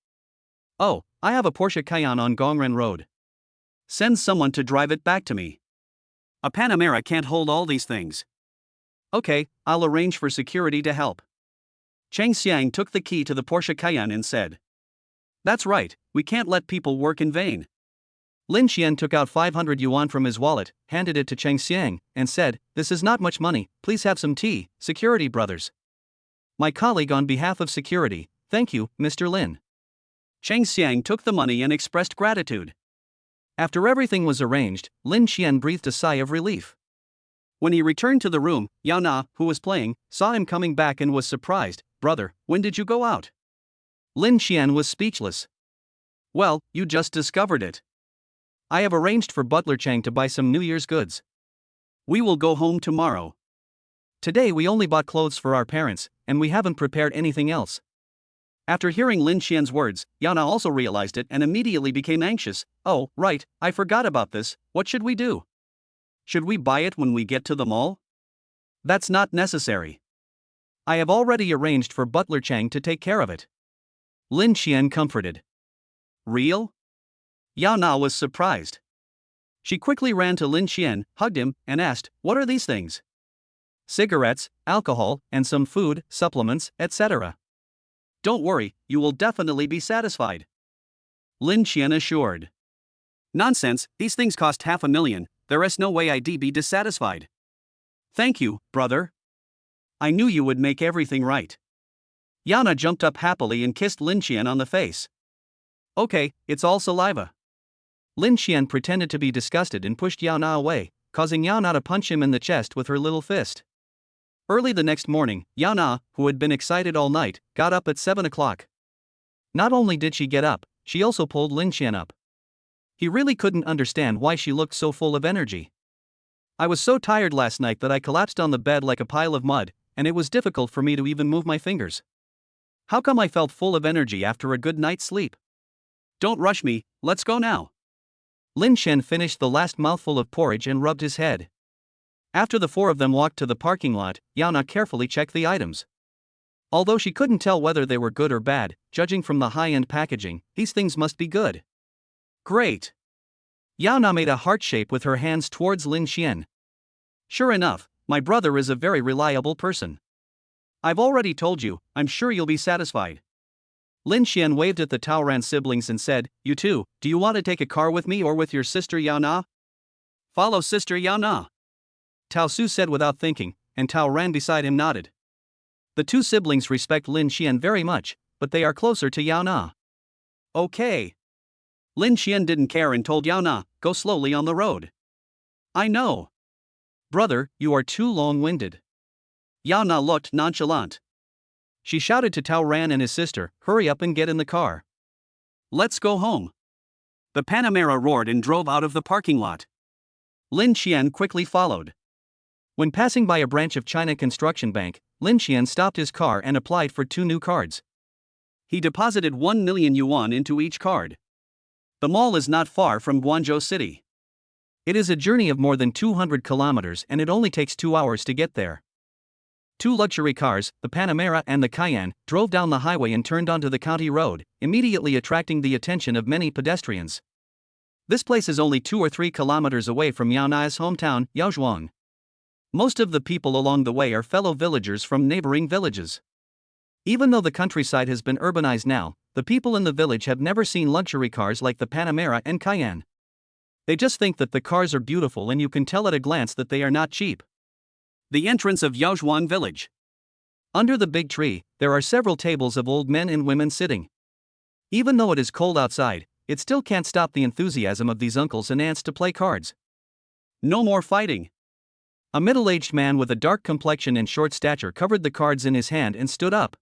Oh, I have a Porsche Cayenne on Gongren Road. Send someone to drive it back to me. A Panamera can't hold all these things. Okay, I'll arrange for security to help. Cheng Xiang took the key to the Porsche Cayenne and said, That's right, we can't let people work in vain. Lin Qian took out 500 yuan from his wallet, handed it to Cheng Xiang, and said, This is not much money, please have some tea, security brothers. My colleague on behalf of security, thank you, Mr. Lin. Cheng Xiang took the money and expressed gratitude. After everything was arranged, Lin Qian breathed a sigh of relief. When he returned to the room, Yao Na, who was playing, saw him coming back and was surprised. Brother, when did you go out? Lin Qian was speechless. Well, you just discovered it. I have arranged for Butler Chang to buy some New Year's goods. We will go home tomorrow. Today we only bought clothes for our parents, and we haven't prepared anything else. After hearing Lin Qian's words, Yao Na also realized it and immediately became anxious. Oh, right, I forgot about this, what should we do? Should we buy it when we get to the mall? That's not necessary. I have already arranged for Butler Chang to take care of it. Lin Qian comforted. Real? Yao Na was surprised. She quickly ran to Lin Qian, hugged him, and asked, What are these things? Cigarettes, alcohol, and some food, supplements, etc. Don't worry, you will definitely be satisfied. Lin Qian assured. Nonsense, these things cost 500,000, there is no way I'd be dissatisfied. Thank you, brother. I knew you would make everything right. Yao Na jumped up happily and kissed Lin Qian on the face. Okay, it's all saliva. Lin Qian pretended to be disgusted and pushed Yao Na away, causing Yao Na to punch him in the chest with her little fist. Early the next morning, Yao Na, who had been excited all night, got up at 7 o'clock. Not only did she get up, she also pulled Lin Qian up. He really couldn't understand why she looked so full of energy. I was so tired last night that I collapsed on the bed like a pile of mud, and it was difficult for me to even move my fingers. How come I felt full of energy after a good night's sleep? Don't rush me, let's go now. Lin Xian finished the last mouthful of porridge and rubbed his head. After the four of them walked to the parking lot, Yao Na carefully checked the items. Although she couldn't tell whether they were good or bad, judging from the high-end packaging, these things must be good. Great! Yao Na made a heart shape with her hands towards Lin Xian. Sure enough, my brother is a very reliable person. I've already told you, I'm sure you'll be satisfied. Lin Xian waved at the Taoran siblings and said, You two, do you want to take a car with me or with your sister Yao Na? Follow sister Yao Na. Tao Su said without thinking, and Tao Ran beside him nodded. The two siblings respect Lin Xian very much, but they are closer to Yao Na. Okay. Lin Xian didn't care and told Yao Na, go slowly on the road. I know. Brother, you are too long-winded. Yao Na looked nonchalant. She shouted to Tao Ran and his sister, hurry up and get in the car. Let's go home. The Panamera roared and drove out of the parking lot. Lin Xian quickly followed. When passing by a branch of China Construction Bank, Lin Xian stopped his car and applied for 2 new cards. He deposited 1 million yuan into each card. The mall is not far from Guangzhou City. It is a journey of more than 200 kilometers and it only takes 2 hours to get there. 2 luxury cars, the Panamera and the Cayenne, drove down the highway and turned onto the county road, immediately attracting the attention of many pedestrians. This place is only 2 or 3 kilometers away from Yao Na's hometown, Yaozhuang. Most of the people along the way are fellow villagers from neighboring villages. Even though the countryside has been urbanized now, the people in the village have never seen luxury cars like the Panamera and Cayenne. They just think that the cars are beautiful and you can tell at a glance that they are not cheap. The entrance of Yaozhuang village. Under the big tree, there are several tables of old men and women sitting. Even though it is cold outside, it still can't stop the enthusiasm of these uncles and aunts to play cards. No more fighting. A middle-aged man with a dark complexion and short stature covered the cards in his hand and stood up.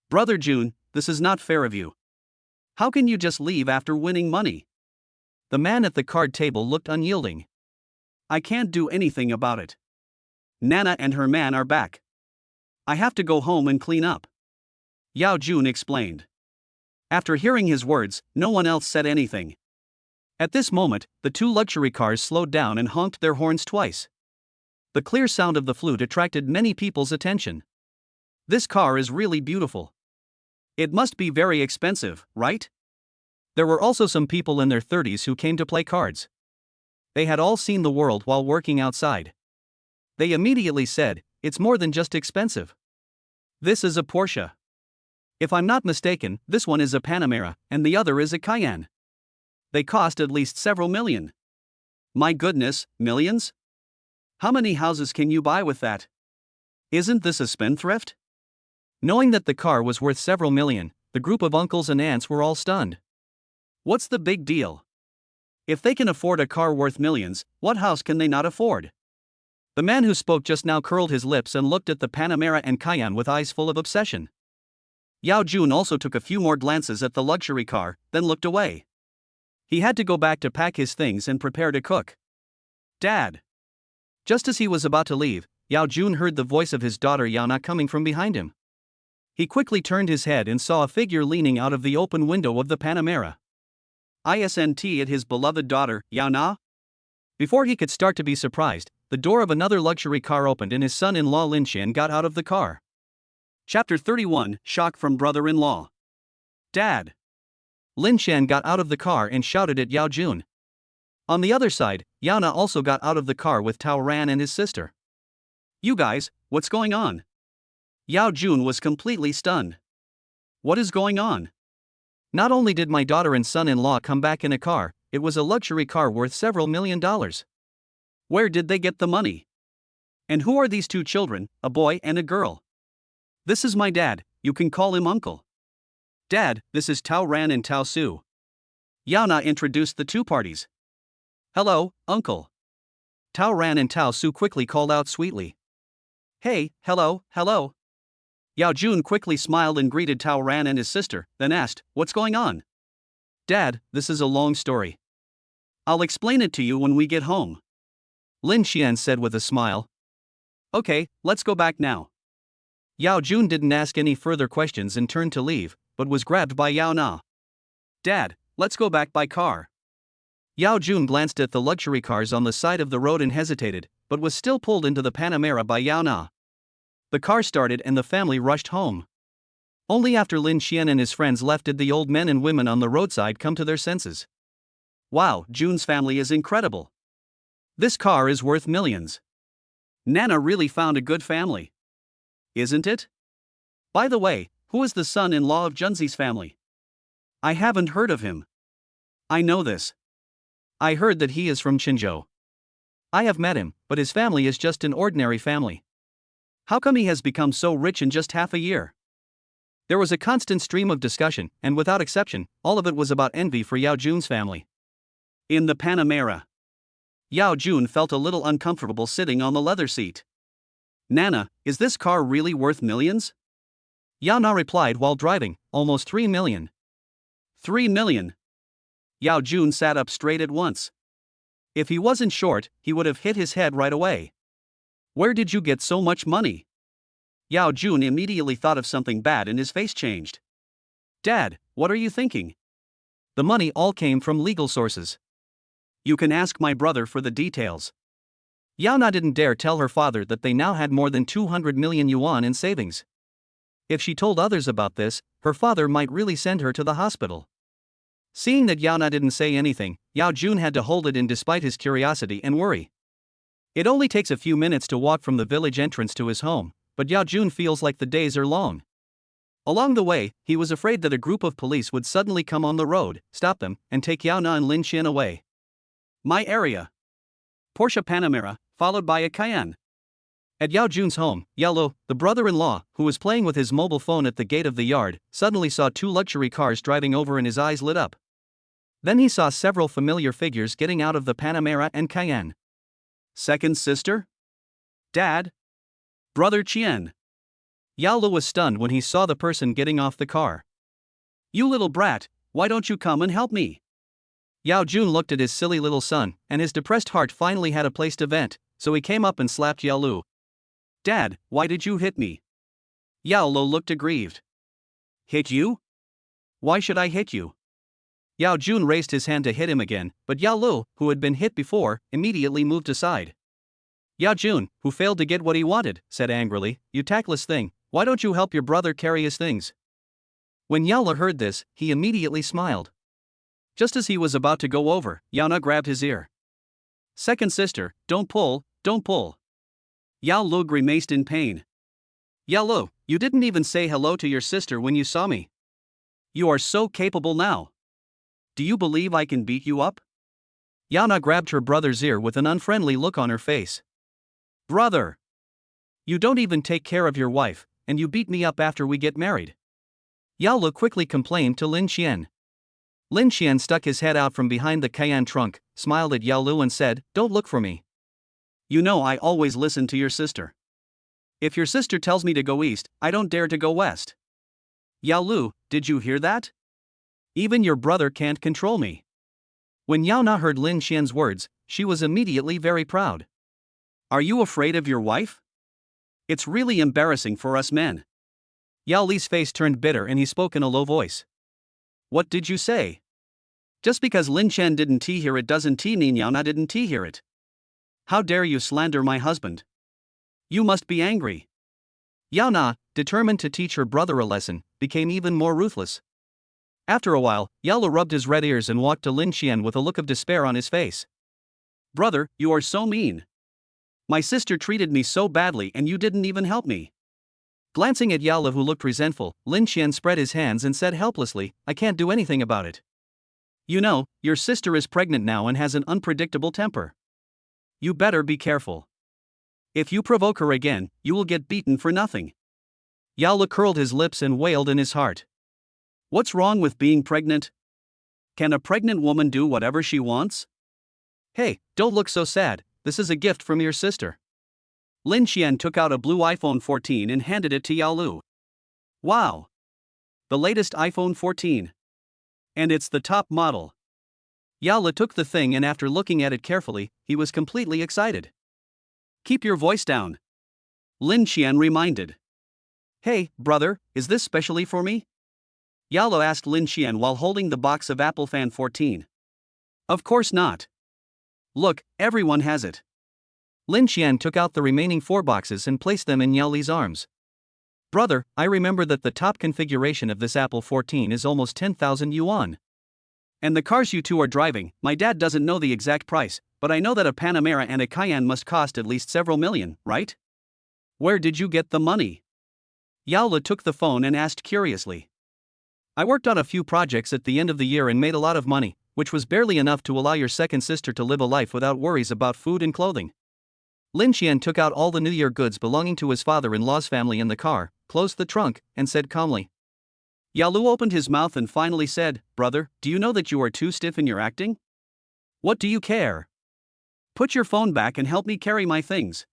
Brother Jun, this is not fair of you. How can you just leave after winning money? The man at the card table looked unyielding. I can't do anything about it. Nana and her man are back. I have to go home and clean up. Yao Jun explained. After hearing his words, no one else said anything. At this moment, the 2 luxury cars slowed down and honked their horns twice. The clear sound of the flute attracted many people's attention. This car is really beautiful. It must be very expensive, right? There were also some people in their 30s who came to play cards. They had all seen the world while working outside. They immediately said, it's more than just expensive. This is a Porsche. If I'm not mistaken, this one is a Panamera, and the other is a Cayenne. They cost at least several million. My goodness, millions? How many houses can you buy with that? Isn't this a spendthrift? Knowing that the car was worth several million, the group of uncles and aunts were all stunned. What's the big deal? If they can afford a car worth millions, what house can they not afford? The man who spoke just now curled his lips and looked at the Panamera and Cayenne with eyes full of obsession. Yao Jun also took a few more glances at the luxury car, then looked away. He had to go back to pack his things and prepare to cook. Dad! Just as he was about to leave, Yao Jun heard the voice of his daughter Yao Na coming from behind him. He quickly turned his head and saw a figure leaning out of the open window of the Panamera. Isn't it his beloved daughter, Yao Na? Before he could start to be surprised, the door of another luxury car opened and his son-in-law Lin Xian got out of the car. Chapter 31, Shock from Brother-in-Law. Dad! Lin Xian got out of the car and shouted at Yao Jun. On the other side, Yao Na also got out of the car with Tao Ran and his sister. You guys, what's going on? Yao Jun was completely stunned. What is going on? Not only did my daughter and son-in-law come back in a car, it was a luxury car worth several $million. Where did they get the money? And who are these 2 children, a boy and a girl? This is my dad, you can call him uncle. Dad, this is Tao Ran and Tao Su. Yao Na introduced the 2 parties. Hello, uncle. Tao Ran and Tao Su quickly called out sweetly. Hey, hello. Yao Jun quickly smiled and greeted Tao Ran and his sister, then asked, what's going on? Dad, this is a long story. I'll explain it to you when we get home. Lin Xian said with a smile. Okay, let's go back now. Yao Jun didn't ask any further questions and turned to leave, but was grabbed by Yao Na. Dad, let's go back by car. Yao Jun glanced at the luxury cars on the side of the road and hesitated, but was still pulled into the Panamera by Yao Na. The car started and the family rushed home. Only after Lin Xian and his friends left did the old men and women on the roadside come to their senses. Wow, Jun's family is incredible. This car is worth millions. Nana really found a good family. Isn't it? By the way, who is the son-in-law of Junzi's family? I haven't heard of him. I know this. I heard that he is from Qinzhou. I have met him, but his family is just an ordinary family. How come he has become so rich in just half a year? There was a constant stream of discussion, and without exception, all of it was about envy for Yao Jun's family. In the Panamera, Yao Jun felt a little uncomfortable sitting on the leather seat. Nana, is this car really worth millions? Yao Na replied while driving, almost 3 million. 3 million. Yao Jun sat up straight at once. If he wasn't short, he would have hit his head right away. Where did you get so much money? Yao Jun immediately thought of something bad and his face changed. Dad, what are you thinking? The money all came from legal sources. You can ask my brother for the details. Yao Na didn't dare tell her father that they now had more than 200 million yuan in savings. If she told others about this, her father might really send her to the hospital. Seeing that Yao Na didn't say anything, Yao Jun had to hold it in despite his curiosity and worry. It only takes a few minutes to walk from the village entrance to his home, but Yao Jun feels like the days are long. Along the way, he was afraid that a group of police would suddenly come on the road, stop them, and take Yao Na and Lin Xian away. My area. Porsche Panamera, followed by a Cayenne. At Yao Jun's home, Yao Lo, the brother-in-law, who was playing with his mobile phone at the gate of the yard, suddenly saw two luxury cars driving over and his eyes lit up. Then he saw several familiar figures getting out of the Panamera and Cayenne. Second sister? Dad? Brother Qian. Yao Lo was stunned when he saw the person getting off the car. You little brat, why don't you come and help me? Yao Jun looked at his silly little son, and his depressed heart finally had a place to vent, so he came up and slapped Yao Lu. Dad, why did you hit me? Yao Lo looked aggrieved. Hit you? Why should I hit you? Yao Jun raised his hand to hit him again, but Yao Lu, who had been hit before, immediately moved aside. Yao Jun, who failed to get what he wanted, said angrily, You tactless thing, why don't you help your brother carry his things? When Yao Lu heard this, he immediately smiled. Just as he was about to go over, Yao Na grabbed his ear. Second sister, don't pull, don't pull. Yao Lu grimaced in pain. Yao Lu, you didn't even say hello to your sister when you saw me. You are so capable now. Do you believe I can beat you up? Yao Na grabbed her brother's ear with an unfriendly look on her face. Brother! You don't even take care of your wife, and you beat me up after we get married. Yao Lu quickly complained to Lin Xian. Lin Xian stuck his head out from behind the Cayenne trunk, smiled at Yao Lu and said, Don't look for me. You know I always listen to your sister. If your sister tells me to go east, I don't dare to go west. Yao Lu, did you hear that? Even your brother can't control me. When Yao Na heard Lin Xian's words, she was immediately very proud. Are you afraid of your wife? It's really embarrassing for us men. Yao Li's face turned bitter and he spoke in a low voice. What did you say? Just because Lin Xian didn't hear it doesn't mean Yao Na didn't hear it. How dare you slander my husband? You must be angry. Yao Na, determined to teach her brother a lesson, became even more ruthless. After a while, Yao Lu rubbed his red ears and walked to Lin Xian with a look of despair on his face. Brother, you are so mean. My sister treated me so badly and you didn't even help me. Glancing at Yao Lu, who looked resentful, Lin Xian spread his hands and said helplessly, I can't do anything about it. You know, your sister is pregnant now and has an unpredictable temper. You better be careful. If you provoke her again, you will get beaten for nothing. Yao Lu curled his lips and wailed in his heart. What's wrong with being pregnant? Can a pregnant woman do whatever she wants? Hey, don't look so sad, this is a gift from your sister. Lin Xian took out a blue iPhone 14 and handed it to Yao Lu. Wow! The latest iPhone 14. And it's the top model. Yao Lu took the thing and after looking at it carefully, he was completely excited. Keep your voice down. Lin Xian reminded. Hey, brother, is this specially for me? Yao Lu asked Lin Xian while holding the box of Apple Fan 14. Of course not. Look, everyone has it. Lin Xian took out the remaining 4 boxes and placed them in Yao Li's arms. Brother, I remember that the top configuration of this Apple 14 is almost 10,000 yuan. And the cars you two are driving, my dad doesn't know the exact price, but I know that a Panamera and a Cayenne must cost at least several million, right? Where did you get the money? Yao Li took the phone and asked curiously. I worked on a few projects at the end of the year and made a lot of money, which was barely enough to allow your second sister to live a life without worries about food and clothing. Lin Xian took out all the New Year goods belonging to his father-in-law's family in the car, closed the trunk, and said calmly. Yao Lu opened his mouth and finally said, Brother, do you know that you are too stiff in your acting? What do you care? Put your phone back and help me carry my things.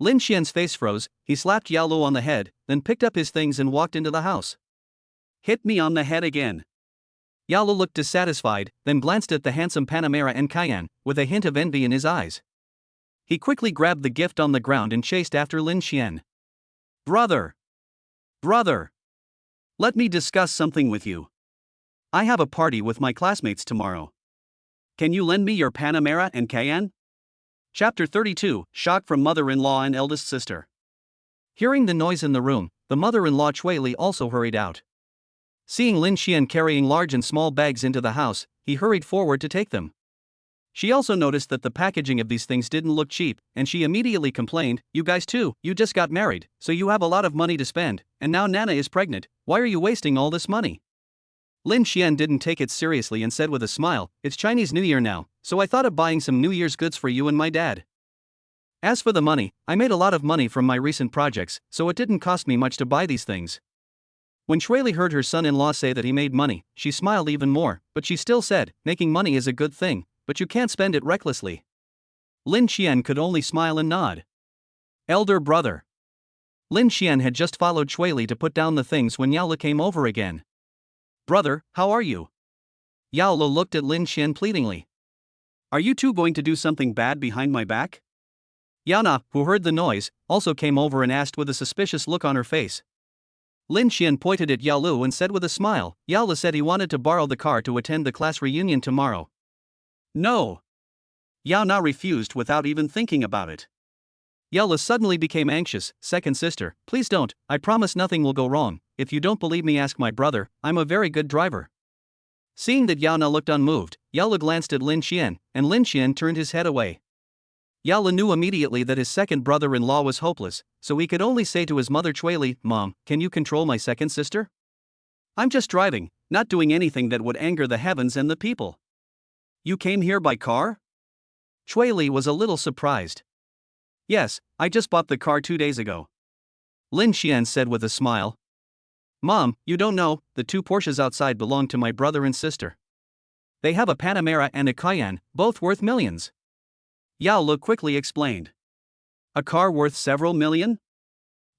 Lin Xian's face froze, he slapped Yao Lu on the head, then picked up his things and walked into the house. Hit me on the head again. Yao Lu looked dissatisfied, then glanced at the handsome Panamera and Cayenne, with a hint of envy in his eyes. He quickly grabbed the gift on the ground and chased after Lin Xian. Brother! Brother! Let me discuss something with you. I have a party with my classmates tomorrow. Can you lend me your Panamera and Cayenne? Chapter 32, Shock from Mother-in-Law and Eldest Sister. Hearing the noise in the room, the mother-in-law Cui Li also hurried out. Seeing Lin Xian carrying large and small bags into the house, he hurried forward to take them. She also noticed that the packaging of these things didn't look cheap, and she immediately complained, You guys too, you just got married, so you have a lot of money to spend, and now Nana is pregnant, why are you wasting all this money? Lin Xian didn't take it seriously and said with a smile, It's Chinese New Year now, so I thought of buying some New Year's goods for you and my dad. As for the money, I made a lot of money from my recent projects, so it didn't cost me much to buy these things. When Cui Li heard her son-in-law say that he made money, she smiled even more, but she still said, Making money is a good thing, but you can't spend it recklessly. Lin Xian could only smile and nod. Elder brother. Lin Xian had just followed Cui Li to put down the things when Yao Li came over again. Brother, how are you? Yao Li looked at Lin Xian pleadingly. Are you two going to do something bad behind my back? Yao Na, who heard the noise, also came over and asked with a suspicious look on her face. Lin Xian pointed at Yao Lu and said with a smile, Yao Li said he wanted to borrow the car to attend the class reunion tomorrow. No. Yao Na refused without even thinking about it. Yao Li suddenly became anxious, Second sister, please don't, I promise nothing will go wrong, if you don't believe me ask my brother, I'm a very good driver. Seeing that Yao Na looked unmoved, Yao Li glanced at Lin Xian, and Lin Xian turned his head away. Yao Li knew immediately that his second brother-in-law was hopeless, so he could only say to his mother Cui Li, Mom, can you control my second sister? I'm just driving, not doing anything that would anger the heavens and the people. You came here by car? Cui Li was a little surprised. Yes, I just bought the car 2 days ago. Lin Xian said with a smile. Mom, you don't know, the 2 Porsches outside belong to my brother and sister. They have a Panamera and a Cayenne, both worth millions. Yao Li quickly explained. A car worth several million?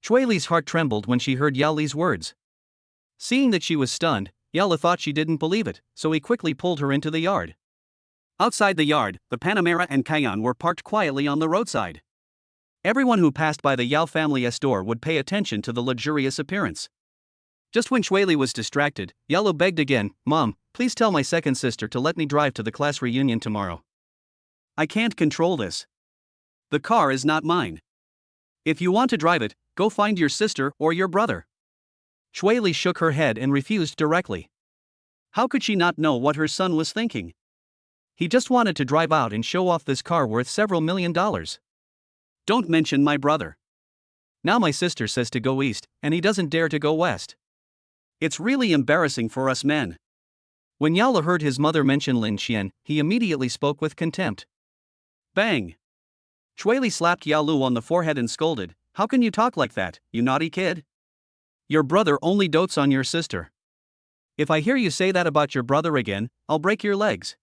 Cui Li's heart trembled when she heard Yao Li's words. Seeing that she was stunned, Yao Li thought she didn't believe it, so he quickly pulled her into the yard. Outside the yard, the Panamera and Cayenne were parked quietly on the roadside. Everyone who passed by the Yao family's door would pay attention to the luxurious appearance. Just when Cui Li was distracted, Yao Li begged again, Mom, please tell my second sister to let me drive to the class reunion tomorrow. I can't control this. The car is not mine. If you want to drive it, go find your sister or your brother. Cui Li shook her head and refused directly. How could she not know what her son was thinking? He just wanted to drive out and show off this car worth several $million. Don't mention my brother. Now my sister says to go east, and he doesn't dare to go west. It's really embarrassing for us men. When Yao Li heard his mother mention Lin Xian, he immediately spoke with contempt. Bang! Cui Li slapped Yao Lu on the forehead and scolded, How can you talk like that, you naughty kid? Your brother only dotes on your sister. If I hear you say that about your brother again, I'll break your legs.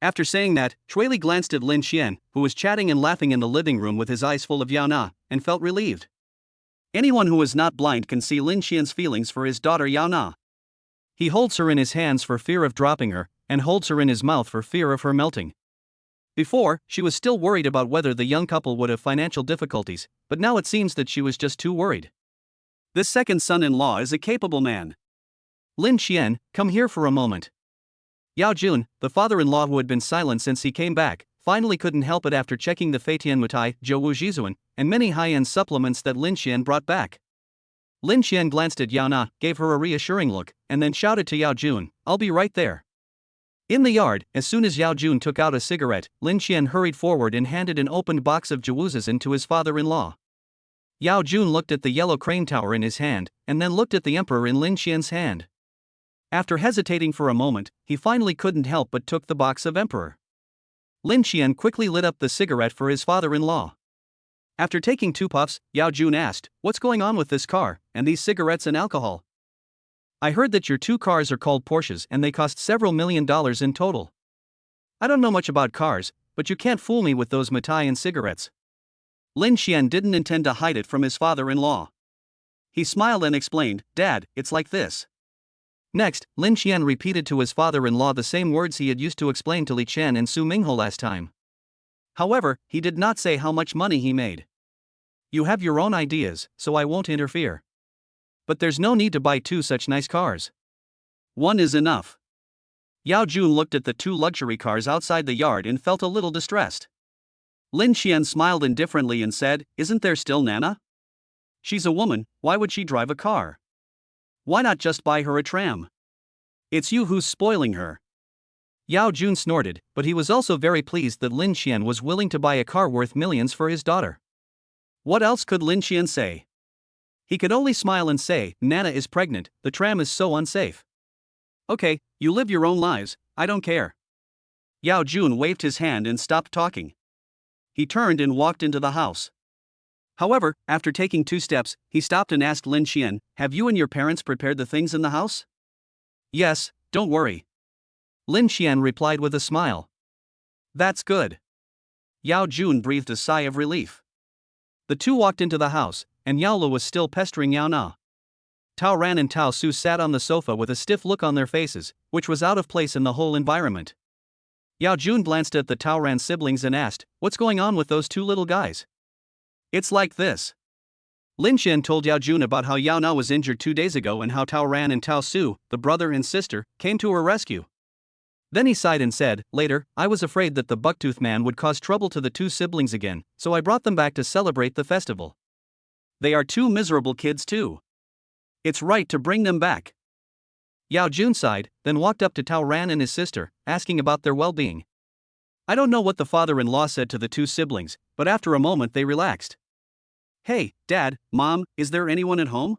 After saying that, Cui Li glanced at Lin Xian, who was chatting and laughing in the living room with his eyes full of Yao Na, and felt relieved. Anyone who is not blind can see Lin Xian's feelings for his daughter Yao Na. He holds her in his hands for fear of dropping her, and holds her in his mouth for fear of her melting. Before, she was still worried about whether the young couple would have financial difficulties, but now it seems that she was just too worried. This second son-in-law is a capable man. Lin Xian, come here for a moment. Yao Jun, the father-in-law who had been silent since he came back, finally couldn't help it after checking the Feitian Mutai, Zhou Jizuan, and many high-end supplements that Lin Xian brought back. Lin Xian glanced at Yao Na, gave her a reassuring look, and then shouted to Yao Jun, "I'll be right there." In the yard, as soon as Yao Jun took out a cigarette, Lin Xian hurried forward and handed an opened box of Jawuzas to his father-in-law. Yao Jun looked at the yellow crane tower in his hand, and then looked at the emperor in Lin Xian's hand. After hesitating for a moment, he finally couldn't help but took the box of emperor. Lin Xian quickly lit up the cigarette for his father-in-law. After taking 2 puffs, Yao Jun asked, "What's going on with this car, and these cigarettes and alcohol? I heard that your 2 cars are called Porsches and they cost several $1,000,000 in total. I don't know much about cars, but you can't fool me with those mitai and cigarettes." Lin Xian didn't intend to hide it from his father-in-law. He smiled and explained, "Dad, it's like this." Next, Lin Xian repeated to his father-in-law the same words he had used to explain to Li Chen and Su Mingho last time. However, he did not say how much money he made. "You have your own ideas, so I won't interfere. But there's no need to buy 2 such nice cars. 1 is enough." Yao Jun looked at the 2 luxury cars outside the yard and felt a little distressed. Lin Xian smiled indifferently and said, "Isn't there still Nana? She's a woman, why would she drive a car? Why not just buy her a tram? It's you who's spoiling her." Yao Jun snorted, but he was also very pleased that Lin Xian was willing to buy a car worth millions for his daughter. What else could Lin Xian say? He could only smile and say, "Nana is pregnant, the tram is so unsafe." "Okay, you live your own lives, I don't care." Yao Jun waved his hand and stopped talking. He turned and walked into the house. However, after taking 2 steps, he stopped and asked Lin Xian, "Have you and your parents prepared the things in the house?" "Yes, don't worry." Lin Xian replied with a smile. "That's good." Yao Jun breathed a sigh of relief. The 2 walked into the house, and Yao Lu was still pestering Yao Na. Tao Ran and Tao Su sat on the sofa with a stiff look on their faces, which was out of place in the whole environment. Yao Jun glanced at the Tao Ran siblings and asked, "What's going on with those 2 little guys?" "It's like this." Lin Xian told Yao Jun about how Yao Na was injured 2 days ago and how Tao Ran and Tao Su, the brother and sister, came to her rescue. Then he sighed and said, "Later, I was afraid that the bucktooth man would cause trouble to the 2 siblings again, so I brought them back to celebrate the festival. They are 2 miserable kids too. It's right to bring them back." Yao Jun sighed, then walked up to Tao Ran and his sister, asking about their well-being. I don't know what the father-in-law said to the 2 siblings, but after a moment they relaxed. "Hey, Dad, Mom, is there anyone at home?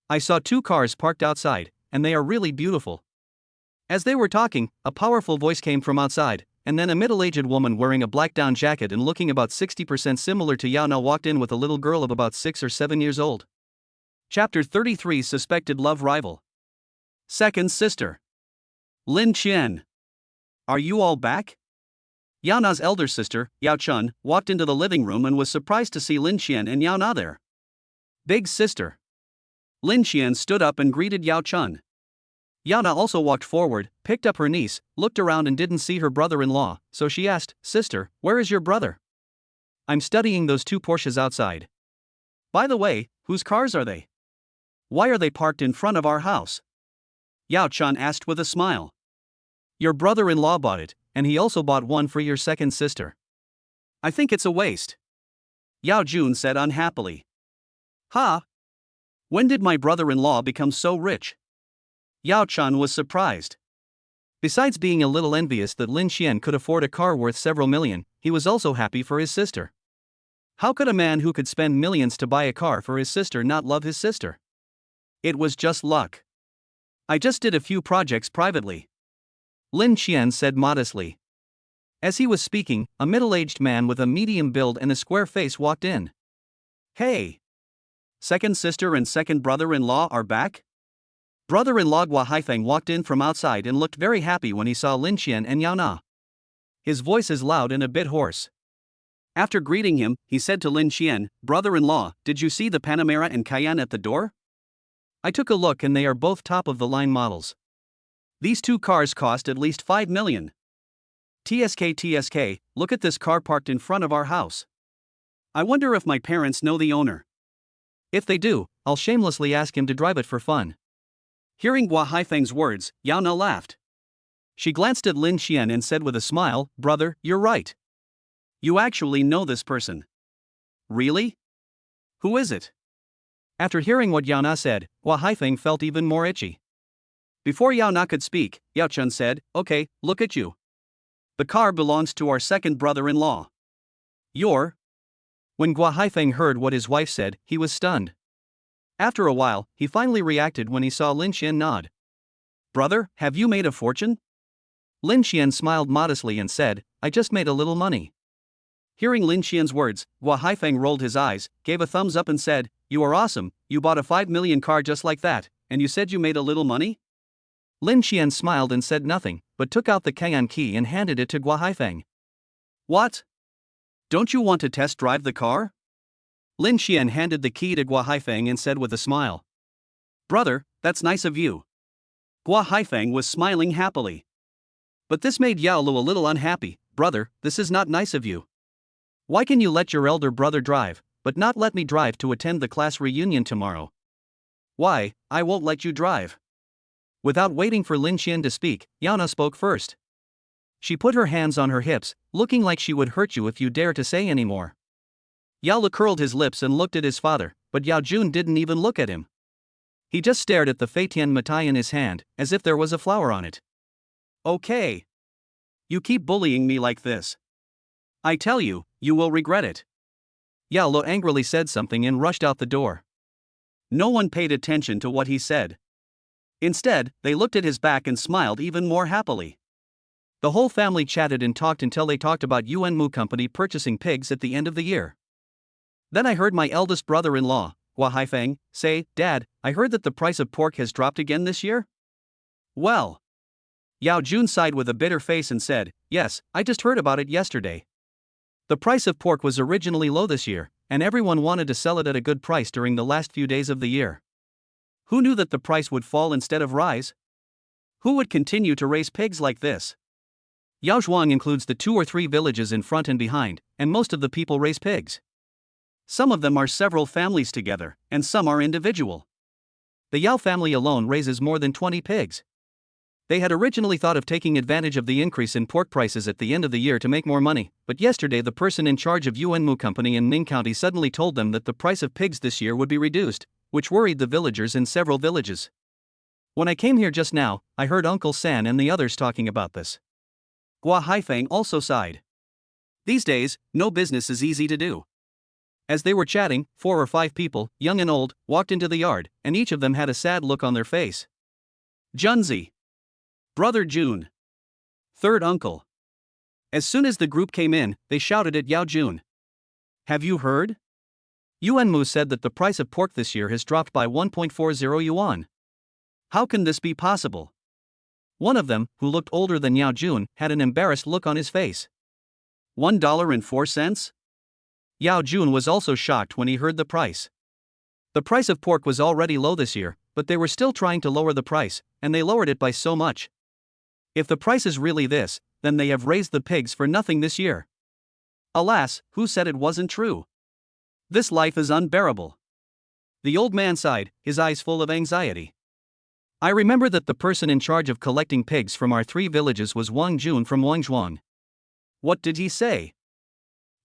I saw 2 cars parked outside, and they are really beautiful." As they were talking, a powerful voice came from outside, and then a middle-aged woman wearing a black down jacket and looking about 60% similar to Yao Na walked in with a little girl of about 6 or 7 years old. Chapter 33 Suspected Love Rival. Second Sister. Lin Qian. "Are you all back?" Yao Na's elder sister, Yao Chun, walked into the living room and was surprised to see Lin Qian and Yao Na there. "Big sister." Lin Qian stood up and greeted Yao Chun. Yao Na also walked forward, picked up her niece, looked around and didn't see her brother-in-law, so she asked, "Sister, where is your brother?" "I'm studying those 2 Porsches outside." "By the way, whose cars are they? Why are they parked in front of our house?" Yao Chun asked with a smile. "Your brother-in-law bought it, and he also bought one for your second sister. I think it's a waste," Yao Jun said unhappily. "Ha! When did my brother-in-law become so rich?" Yao Chun was surprised. Besides being a little envious that Lin Xian could afford a car worth several million, he was also happy for his sister. How could a man who could spend millions to buy a car for his sister not love his sister? It was just luck. "I just did a few projects privately," Lin Xian said modestly. As he was speaking, a middle-aged man with a medium build and a square face walked in. "Hey! Second sister and second brother-in-law are back?" Brother-in-law Gua Haifeng walked in from outside and looked very happy when he saw Lin Xian and Yao Na. His voice is loud and a bit hoarse. After greeting him, he said to Lin Xian, "Brother-in-law, did you see the Panamera and Cayenne at the door? I took a look and they are both top-of-the-line models. These 2 cars cost at least 5 million. TSK, look at this car parked in front of our house. I wonder if my parents know the owner. If they do, I'll shamelessly ask him to drive it for fun." Hearing Gua Haifeng's words, Yao Na laughed. She glanced at Lin Xian and said with a smile, "Brother, you're right. You actually know this person." "Really? Who is it?" After hearing what Yao Na said, Hua Haifeng felt even more itchy. Before Yao Na could speak, Yao Chun said, "Okay, look at you. The car belongs to our second brother-in-law. You're..." When Hua Haifeng heard what his wife said, he was stunned. After a while, he finally reacted when he saw Lin Xian nod. "Brother, have you made a fortune?" Lin Xian smiled modestly and said, "I just made a little money." Hearing Lin Xian's words, Hua Haifeng rolled his eyes, gave a thumbs up and said, "You are awesome, you bought a 5 million car just like that, and you said you made a little money?" Lin Xian smiled and said nothing, but took out the Kaian key and handed it to Hua Haifeng. "What? Don't you want to test drive the car?" Lin Xian handed the key to Hua Haifeng and said with a smile. "Brother, that's nice of you." Hua Haifeng was smiling happily. But this made Yao Lu a little unhappy. "Brother, this is not nice of you. Why can you let your elder brother drive, but not let me drive to attend the class reunion tomorrow?" "Why, I won't let you drive." Without waiting for Lin Xian to speak, Yao Na spoke first. She put her hands on her hips, looking like she would hurt you if you dare to say any more. Yao Lu curled his lips and looked at his father, but Yao Jun didn't even look at him. He just stared at the Feitian Matai in his hand, as if there was a flower on it. "Okay. You keep bullying me like this. I tell you, you will regret it." Yao Lu angrily said something and rushed out the door. No one paid attention to what he said. Instead, they looked at his back and smiled even more happily. The whole family chatted and talked until they talked about Yuan Mu Company purchasing pigs at the end of the year. Then I heard my eldest brother-in-law, Hua Haifeng, say, "Dad, I heard that the price of pork has dropped again this year?" "Well." Yao Jun sighed with a bitter face and said, "Yes, I just heard about it yesterday. The price of pork was originally low this year, and everyone wanted to sell it at a good price during the last few days of the year. Who knew that the price would fall instead of rise? Who would continue to raise pigs like this?" Yaozhuang includes the 2 or 3 villages in front and behind, and most of the people raise pigs. Some of them are several families together, and some are individual. The Yao family alone raises more than 20 pigs. They had originally thought of taking advantage of the increase in pork prices at the end of the year to make more money, but yesterday the person in charge of Yuanmu Company in Ning County suddenly told them that the price of pigs this year would be reduced, which worried the villagers in several villages. When I came here just now, I heard Uncle San and the others talking about this. Hua Haifeng also sighed. These days, no business is easy to do. As they were chatting, 4 or 5 people, young and old, walked into the yard, and each of them had a sad look on their face. Junzi. Brother Jun. Third uncle. As soon as the group came in, they shouted at Yao Jun. "Have you heard? Yuanmu said that the price of pork this year has dropped by 1.40 yuan. How can this be possible?" One of them, who looked older than Yao Jun, had an embarrassed look on his face. $1.04? Yao Jun was also shocked when he heard the price. The price of pork was already low this year, but they were still trying to lower the price, and they lowered it by so much. If the price is really this, then they have raised the pigs for nothing this year. Alas, who said it wasn't true? This life is unbearable. The old man sighed, his eyes full of anxiety. I remember that the person in charge of collecting pigs from our 3 villages was Wang Jun from Wangzhuang. What did he say?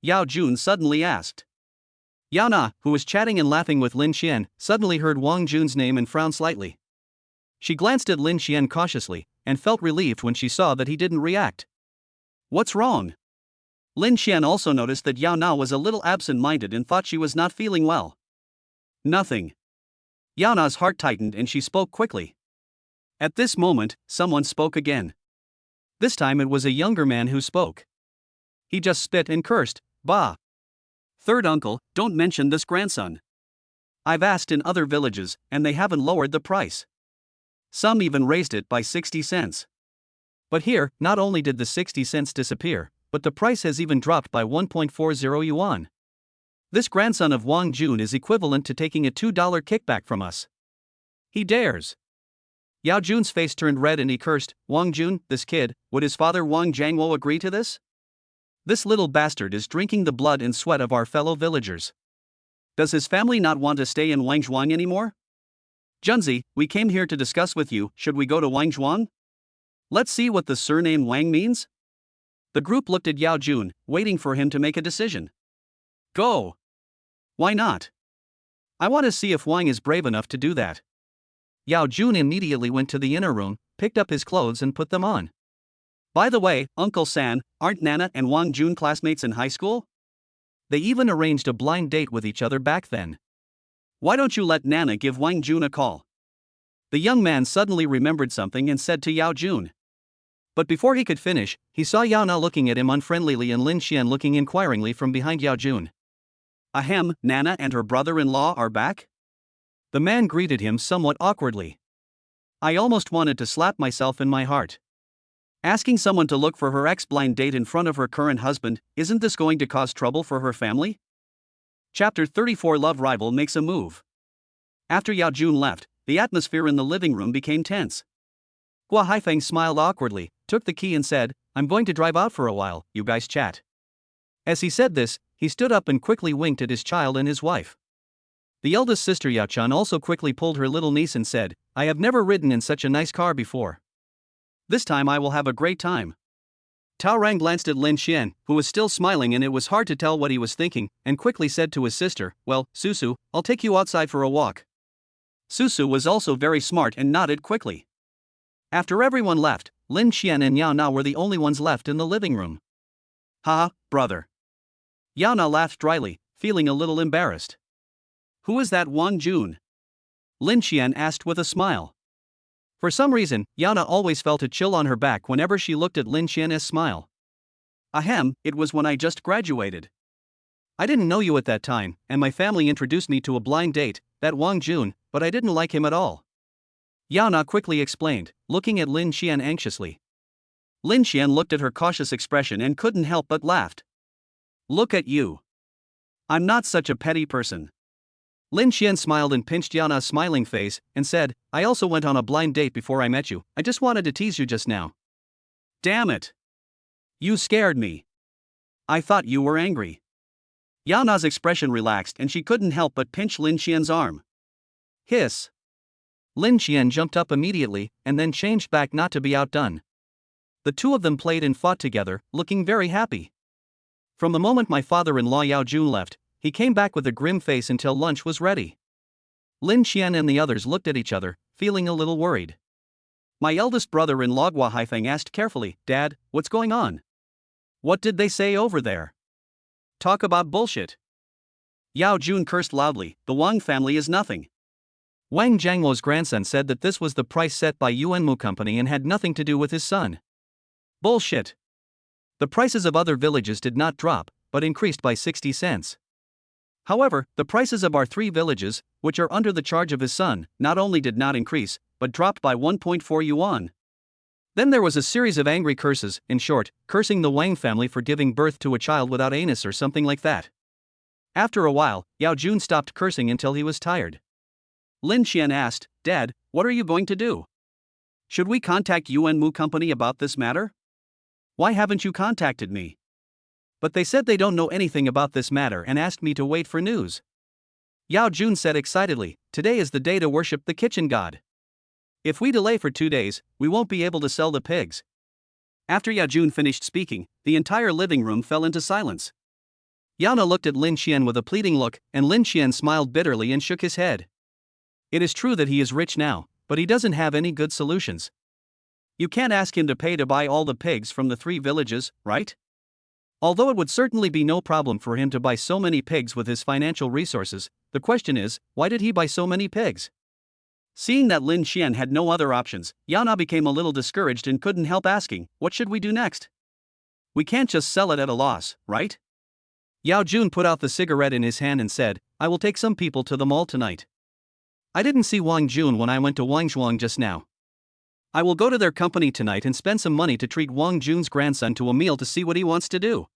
Yao Jun suddenly asked. Yao Na, who was chatting and laughing with Lin Xian, suddenly heard Wang Jun's name and frowned slightly. She glanced at Lin Xian cautiously, and felt relieved when she saw that he didn't react. What's wrong? Lin Xian also noticed that Yao Na was a little absent-minded and thought she was not feeling well. Nothing. Yao Na's heart tightened and she spoke quickly. At this moment, someone spoke again. This time it was a younger man who spoke. He just spit and cursed, "Bah! Third uncle, don't mention this grandson. I've asked in other villages, and they haven't lowered the price. Some even raised it by 60 cents. But here, not only did the 60 cents disappear, but the price has even dropped by 1.40 yuan. This grandson of Wang Jun is equivalent to taking a $2 kickback from us. He dares." Yao Jun's face turned red and he cursed, "Wang Jun, this kid, would his father Wang Jiangwo agree to this? This little bastard is drinking the blood and sweat of our fellow villagers. Does his family not want to stay in Wangzhuang anymore? Junzi, we came here to discuss with you, should we go to Wangzhuang?" Let's see what the surname Wang means? The group looked at Yao Jun, waiting for him to make a decision. Go! Why not? I want to see if Wang is brave enough to do that. Yao Jun immediately went to the inner room, picked up his clothes and put them on. By the way, Uncle San, aren't Nana and Wang Jun classmates in high school? They even arranged a blind date with each other back then. Why don't you let Nana give Wang Jun a call? The young man suddenly remembered something and said to Yao Jun. But before he could finish, he saw Yao Na looking at him unfriendlily and Lin Xian looking inquiringly from behind Yao Jun. Ahem, Nana and her brother-in-law are back? The man greeted him somewhat awkwardly. I almost wanted to slap myself in my heart. Asking someone to look for her ex-blind date in front of her current husband, isn't this going to cause trouble for her family? Chapter 34 Love Rival makes a move. After Yao Jun left, the atmosphere in the living room became tense. Gua Haifeng smiled awkwardly, took the key and said, I'm going to drive out for a while, you guys chat. As he said this, he stood up and quickly winked at his child and his wife. The eldest sister Yao Chun also quickly pulled her little niece and said, I have never ridden in such a nice car before. This time I will have a great time. Tao Rang glanced at Lin Xian, who was still smiling and it was hard to tell what he was thinking, and quickly said to his sister, well, Susu, I'll take you outside for a walk. Susu was also very smart and nodded quickly. After everyone left, Lin Xian and Yao Na were the only ones left in the living room. Haha, brother. Yao Na laughed dryly, feeling a little embarrassed. Who is that Wang Jun? Lin Xian asked with a smile. For some reason, Yao Na always felt a chill on her back whenever she looked at Lin Xian's smile. Ahem, it was when I just graduated. I didn't know you at that time, and my family introduced me to a blind date, that Wang Jun, but I didn't like him at all. Yao Na quickly explained, looking at Lin Xian anxiously. Lin Xian looked at her cautious expression and couldn't help but laughed. Look at you. I'm not such a petty person. Lin Xian smiled and pinched Yao Na's smiling face, and said, I also went on a blind date before I met you, I just wanted to tease you just now. Damn it. You scared me. I thought you were angry. Yao Na's expression relaxed and she couldn't help but pinch Lin Xian's arm. Hiss. Lin Xian jumped up immediately, and then changed back not to be outdone. The two of them played and fought together, looking very happy. From the moment my father-in-law Yao Jun left, he came back with a grim face until lunch was ready. Lin Xian and the others looked at each other, feeling a little worried. My eldest brother-in-law Gua Haifeng asked carefully, Dad, what's going on? What did they say over there? Talk about bullshit. Yao Jun cursed loudly, the Wang family is nothing. Wang Jiangwo's grandson said that this was the price set by Yuanmu Company and had nothing to do with his son. Bullshit. The prices of other villages did not drop, but increased by 60 cents. However, the prices of our 3 villages, which are under the charge of his son, not only did not increase, but dropped by 1.4 yuan. Then there was a series of angry curses, in short, cursing the Wang family for giving birth to a child without anus or something like that. After a while, Yao Jun stopped cursing until he was tired. Lin Xian asked, Dad, what are you going to do? Should we contact Yuanmu Company about this matter? Why haven't you contacted me? But they said they don't know anything about this matter and asked me to wait for news. Yao Jun said excitedly, today is the day to worship the kitchen god. If we delay for 2 days, we won't be able to sell the pigs. After Yao Jun finished speaking, the entire living room fell into silence. Yao Na looked at Lin Xian with a pleading look, and Lin Xian smiled bitterly and shook his head. It is true that he is rich now, but he doesn't have any good solutions. You can't ask him to pay to buy all the pigs from the 3 villages, right? Although it would certainly be no problem for him to buy so many pigs with his financial resources, the question is, why did he buy so many pigs? Seeing that Lin Xian had no other options, Yao Na became a little discouraged and couldn't help asking, what should we do next? We can't just sell it at a loss, right? Yao Jun put out the cigarette in his hand and said, I will take some people to the mall tonight. I didn't see Wang Jun when I went to Wangshuang just now. I will go to their company tonight and spend some money to treat Wang Jun's grandson to a meal to see what he wants to do.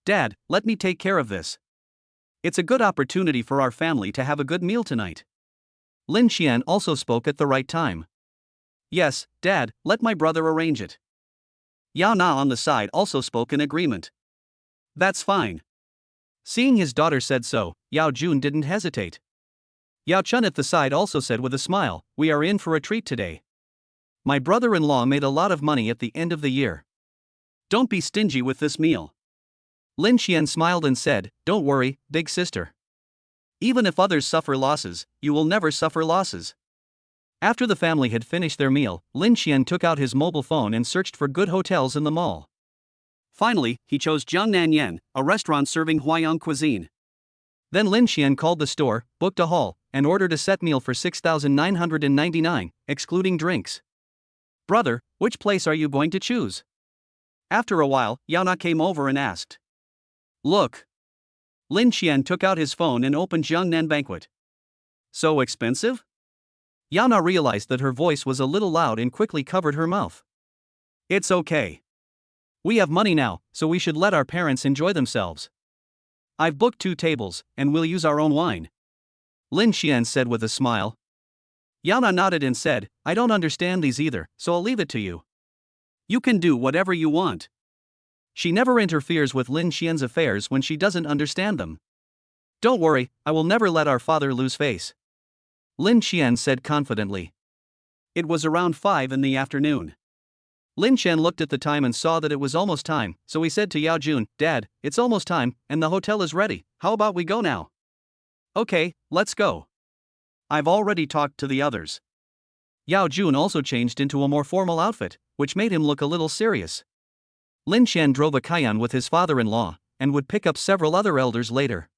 Dad, let me take care of this. It's a good opportunity for our family to have a good meal tonight. Lin Xian also spoke at the right time. Yes, Dad, let my brother arrange it. Yao Na on the side also spoke in agreement. That's fine. Seeing his daughter said so, Yao Jun didn't hesitate. Yao Chun at the side also said with a smile, we are in for a treat today. My brother-in-law made a lot of money at the end of the year. Don't be stingy with this meal. Lin Xian smiled and said, "Don't worry, big sister. Even if others suffer losses, you will never suffer losses." After the family had finished their meal, Lin Xian took out his mobile phone and searched for good hotels in the mall. Finally, he chose Jiangnan, a restaurant serving Huayang cuisine. Then Lin Xian called the store, booked a hall, and ordered a set meal for 6,999, excluding drinks. "Brother, which place are you going to choose?" After a while, Yao Na came over and asked. "Look." Lin Xian took out his phone and opened Jiangnan Banquet. "So expensive?" Yao Na realized that her voice was a little loud and quickly covered her mouth. "It's okay. We have money now, so we should let our parents enjoy themselves. I've booked 2 tables, and we'll use our own wine," Lin Xian said with a smile. Yao Na nodded and said, "I don't understand these either, so I'll leave it to you. You can do whatever you want." She never interferes with Lin Xian's affairs when she doesn't understand them. "Don't worry, I will never let our father lose face," Lin Xian said confidently. It was around 5 in the afternoon. Lin Xian looked at the time and saw that it was almost time, so he said to Yao Jun, "Dad, it's almost time, and the hotel is ready, how about we go now?" "Okay, let's go. I've already talked to the others." Yao Jun also changed into a more formal outfit, which made him look a little serious. Lin Xian drove a Cayenne with his father-in-law, and would pick up several other elders later.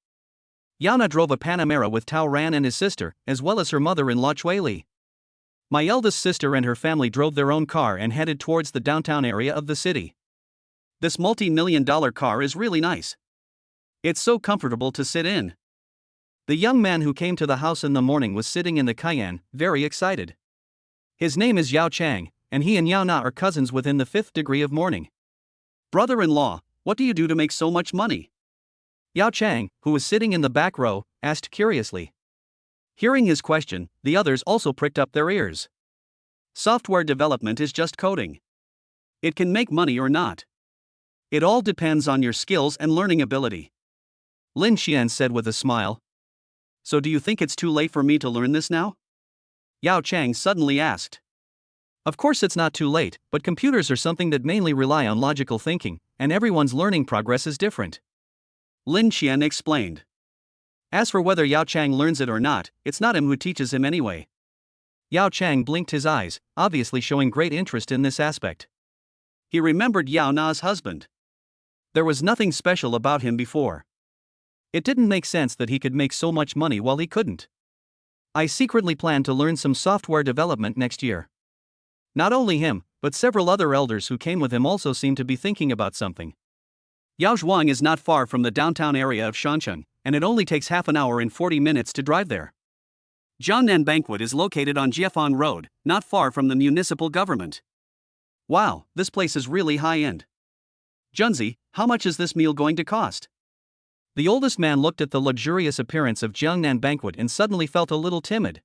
Yao Na drove a Panamera with Tao Ran and his sister, as well as her mother-in-law Chui Li. My eldest sister and her family drove their own car and headed towards the downtown area of the city. This multi-million-dollar car is really nice. It's so comfortable to sit in. The young man who came to the house in the morning was sitting in the Cayenne, very excited. His name is Yao Chang, and he and Yao Na are cousins within the 5th degree of mourning. "Brother-in-law, what do you do to make so much money?" Yao Chang, who was sitting in the back row, asked curiously. Hearing his question, the others also pricked up their ears. "Software development is just coding. It can make money or not. It all depends on your skills and learning ability," Lin Xian said with a smile. "So do you think it's too late for me to learn this now?" Yao Chang suddenly asked. Of course it's not too late, but computers are something that mainly rely on logical thinking, and everyone's learning progress is different, Lin Xian explained. As for whether Yao Chang learns it or not, it's not him who teaches him anyway. Yao Chang blinked his eyes, obviously showing great interest in this aspect. He remembered Yao Na's husband. There was nothing special about him before. It didn't make sense that he could make so much money while he couldn't. "I secretly plan to learn some software development next year." Not only him, but several other elders who came with him also seemed to be thinking about something. Yaozhuang is not far from the downtown area of Shancheng, and it only takes half an hour and 40 minutes to drive there. Jiangnan Banquet is located on Jiefan Road, not far from the municipal government. Wow, this place is really high-end. Junzi, how much is this meal going to cost? The oldest man looked at the luxurious appearance of Jiangnan Banquet and suddenly felt a little timid.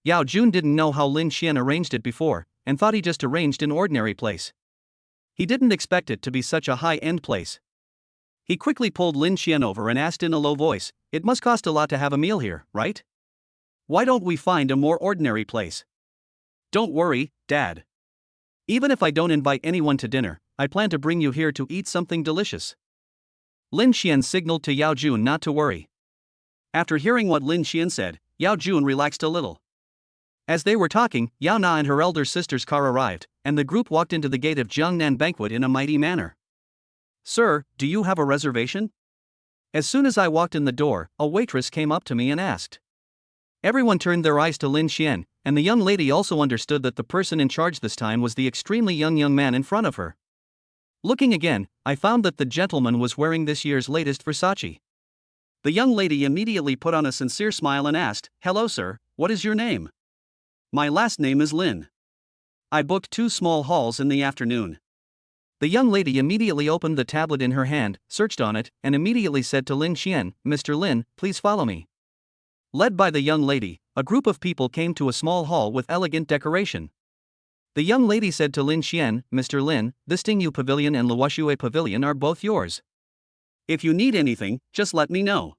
Yao Jun didn't know how Lin Xian arranged it before, and thought he just arranged an ordinary place. He didn't expect it to be such a high-end place. He quickly pulled Lin Xian over and asked in a low voice, "It must cost a lot to have a meal here, right? Why don't we find a more ordinary place?" "Don't worry, Dad. Even if I don't invite anyone to dinner, I plan to bring you here to eat something delicious." Lin Xian signaled to Yao Jun not to worry. After hearing what Lin Xian said, Yao Jun relaxed a little. As they were talking, Yao Na and her elder sister's car arrived, and the group walked into the gate of Jiangnan Banquet in a mighty manner. "Sir, do you have a reservation?" As soon as I walked in the door, a waitress came up to me and asked. Everyone turned their eyes to Lin Xian, and the young lady also understood that the person in charge this time was the extremely young man in front of her. Looking again, I found that the gentleman was wearing this year's latest Versace. The young lady immediately put on a sincere smile and asked, "Hello sir, what is your name?" "My last name is Lin. I booked 2 small halls in the afternoon." The young lady immediately opened the tablet in her hand, searched on it, and immediately said to Lin Xian, "Mr. Lin, please follow me." Led by the young lady, a group of people came to a small hall with elegant decoration. The young lady said to Lin Xian, "Mr. Lin, this Tingyu Pavilion and Luoxue Pavilion are both yours. If you need anything, just let me know.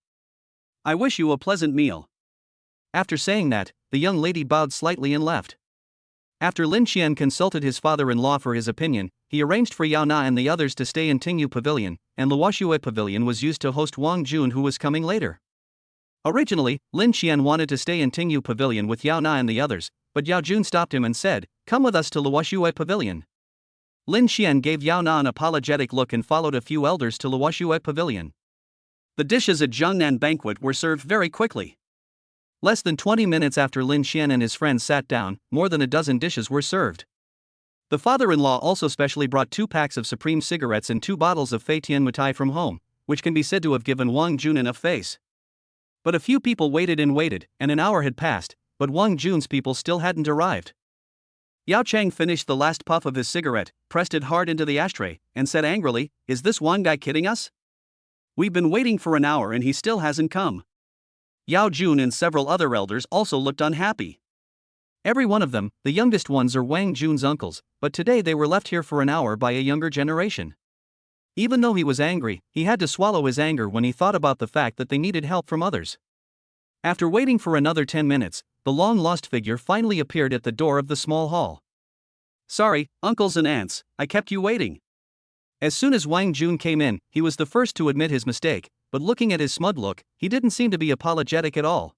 I wish you a pleasant meal." After saying that, the young lady bowed slightly and left. After Lin Qian consulted his father-in-law for his opinion, he arranged for Yao Na and the others to stay in Tingyu Pavilion, and Luoxue Pavilion was used to host Wang Jun, who was coming later. Originally, Lin Qian wanted to stay in Tingyu Pavilion with Yao Na and the others, but Yao Jun stopped him and said, "Come with us to Luoxue Pavilion." Lin Qian gave Yao Na an apologetic look and followed a few elders to Luoxue Pavilion. The dishes at Zhongnan Banquet were served very quickly. Less than 20 minutes after Lin Qian and his friends sat down, more than a dozen dishes were served. The father-in-law also specially brought 2 packs of Supreme cigarettes and 2 bottles of Fei Tian Mitai from home, which can be said to have given Wang Jun enough face. But a few people waited, and an hour had passed, but Wang Jun's people still hadn't arrived. Yao Chang finished the last puff of his cigarette, pressed it hard into the ashtray, and said angrily, "Is this Wang guy kidding us? We've been waiting for an hour and he still hasn't come." Yao Jun and several other elders also looked unhappy. Every one of them, the youngest ones, are Wang Jun's uncles, but today they were left here for an hour by a younger generation. Even though he was angry, he had to swallow his anger when he thought about the fact that they needed help from others. After waiting for another 10 minutes, the long-lost figure finally appeared at the door of the small hall. "Sorry, uncles and aunts, I kept you waiting." As soon as Wang Jun came in, he was the first to admit his mistake, but looking at his smug look, he didn't seem to be apologetic at all.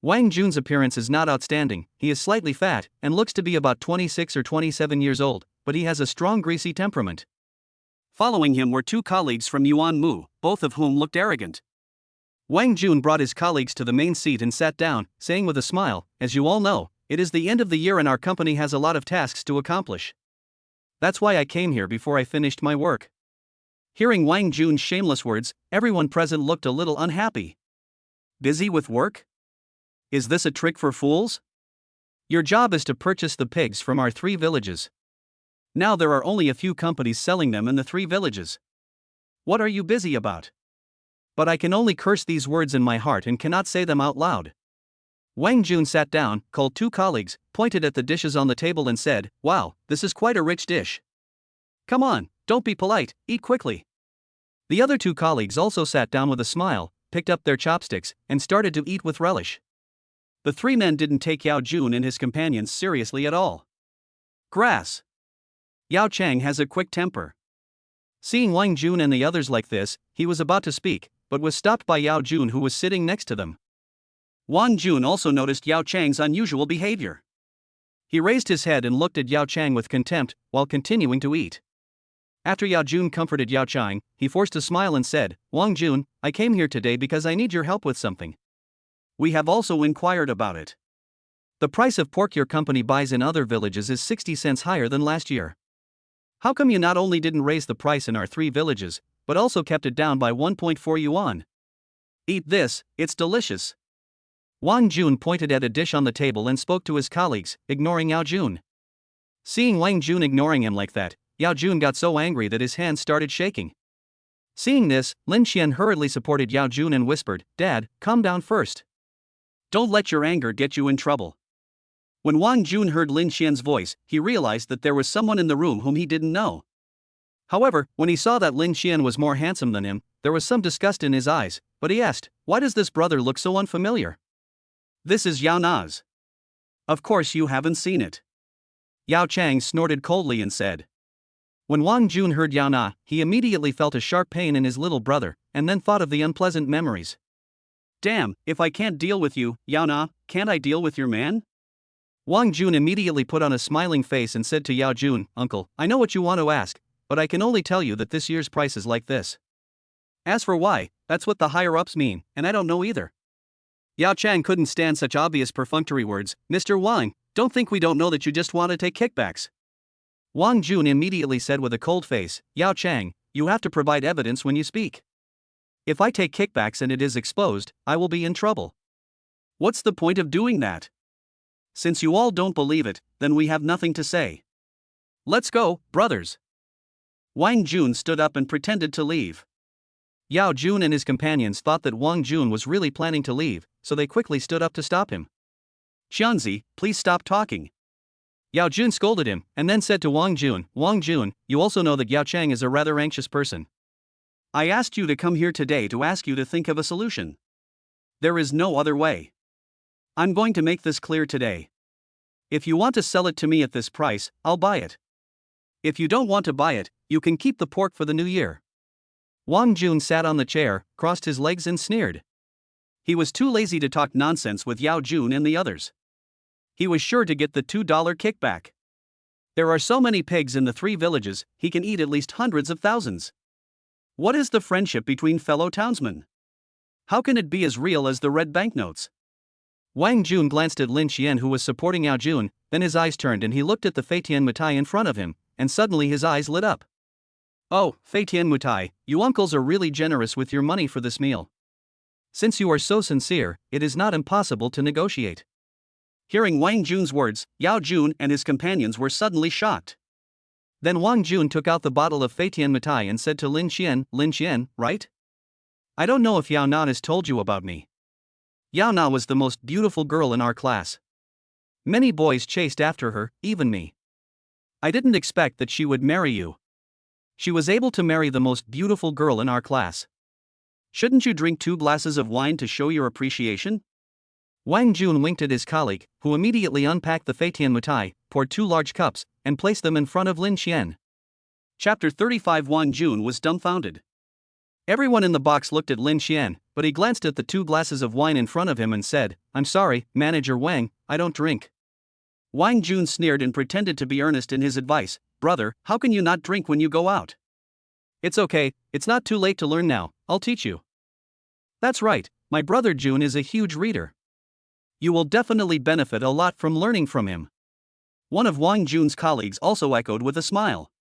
Wang Jun's appearance is not outstanding, he is slightly fat, and looks to be about 26 or 27 years old, but he has a strong greasy temperament. Following him were 2 colleagues from Yuan Mu, both of whom looked arrogant. Wang Jun brought his colleagues to the main seat and sat down, saying with a smile, "As you all know, it is the end of the year and our company has a lot of tasks to accomplish. That's why I came here before I finished my work." Hearing Wang Jun's shameless words, everyone present looked a little unhappy. Busy with work? Is this a trick for fools? Your job is to purchase the pigs from our 3 villages. Now there are only a few companies selling them in the 3 villages. What are you busy about? But I can only curse these words in my heart and cannot say them out loud. Wang Jun sat down, called 2 colleagues, pointed at the dishes on the table and said, "Wow, this is quite a rich dish. Come on, don't be polite, eat quickly." The other 2 colleagues also sat down with a smile, picked up their chopsticks, and started to eat with relish. The 3 men didn't take Yao Jun and his companions seriously at all. Grass. Yao Chang has a quick temper. Seeing Wang Jun and the others like this, he was about to speak, but was stopped by Yao Jun, who was sitting next to them. Wang Jun also noticed Yao Chang's unusual behavior. He raised his head and looked at Yao Chang with contempt, while continuing to eat. After Yao Jun comforted Yao Chang, he forced a smile and said, "Wang Jun, I came here today because I need your help with something. We have also inquired about it. The price of pork your company buys in other villages is 60 cents higher than last year. How come you not only didn't raise the price in our 3 villages, but also kept it down by 1.4 yuan? Eat this, it's delicious." Wang Jun pointed at a dish on the table and spoke to his colleagues, ignoring Yao Jun. Seeing Wang Jun ignoring him like that, Yao Jun got so angry that his hands started shaking. Seeing this, Lin Qian hurriedly supported Yao Jun and whispered, "Dad, calm down first. Don't let your anger get you in trouble." When Wang Jun heard Lin Qian's voice, he realized that there was someone in the room whom he didn't know. However, when he saw that Lin Qian was more handsome than him, there was some disgust in his eyes, but he asked, "Why does this brother look so unfamiliar?" "This is Yao Na's. Of course you haven't seen it." Yao Chang snorted coldly and said. When Wang Jun heard Yao Na, he immediately felt a sharp pain in his little brother, and then thought of the unpleasant memories. "Damn, if I can't deal with you, Yao Na, can't I deal with your man?" Wang Jun immediately put on a smiling face and said to Yao Jun, "Uncle, I know what you want to ask, but I can only tell you that this year's price is like this. As for why, that's what the higher-ups mean, and I don't know either." Yao Chang couldn't stand such obvious perfunctory words. "Mr. Wang, don't think we don't know that you just want to take kickbacks." Wang Jun immediately said with a cold face, "Yao Chang, you have to provide evidence when you speak. If I take kickbacks and it is exposed, I will be in trouble. What's the point of doing that? Since you all don't believe it, then we have nothing to say. Let's go, brothers." Wang Jun stood up and pretended to leave. Yao Jun and his companions thought that Wang Jun was really planning to leave, so they quickly stood up to stop him. "Xianzi, please stop talking." Yao Jun scolded him, and then said to Wang Jun, "Wang Jun, you also know that Yao Chang is a rather anxious person. I asked you to come here today to ask you to think of a solution. There is no other way. I'm going to make this clear today. If you want to sell it to me at this price, I'll buy it. If you don't want to buy it, you can keep the pork for the new year. Wang Jun sat on the chair, crossed his legs and sneered. He was too lazy to talk nonsense with Yao Jun and the others. He was sure to get the $2 kickback. There are so many pigs in the 3 villages, he can eat at least hundreds of thousands. What is the friendship between fellow townsmen? How can it be as real as the red banknotes? Wang Jun glanced at Lin Xian, who was supporting Yao Jun, then his eyes turned and he looked at the Feitian Mutai in front of him, and suddenly his eyes lit up. Oh, Feitian Mutai, you uncles are really generous with your money for this meal. Since you are so sincere, it is not impossible to negotiate. Hearing Wang Jun's words, Yao Jun and his companions were suddenly shocked. Then Wang Jun took out the bottle of Feitian Mutai and said to Lin Xian, right? I don't know if Yao Na has told you about me. Yao Na was the most beautiful girl in our class. Many boys chased after her, even me. I didn't expect that she would marry you. She was able to marry the most beautiful girl in our class. Shouldn't you drink 2 glasses of wine to show your appreciation? Wang Jun winked at his colleague, who immediately unpacked the Feitian Mutai, poured 2 large cups, and placed them in front of Lin Xian. Chapter 35. Wang Jun was dumbfounded. Everyone in the box looked at Lin Xian, but he glanced at the 2 glasses of wine in front of him and said, I'm sorry, Manager Wang, I don't drink. Wang Jun sneered and pretended to be earnest in his advice. Brother, how can you not drink when you go out? It's okay, it's not too late to learn now, I'll teach you. That's right, my brother Jun is a huge reader. You will definitely benefit a lot from learning from him. One of Wang Jun's colleagues also echoed with a smile.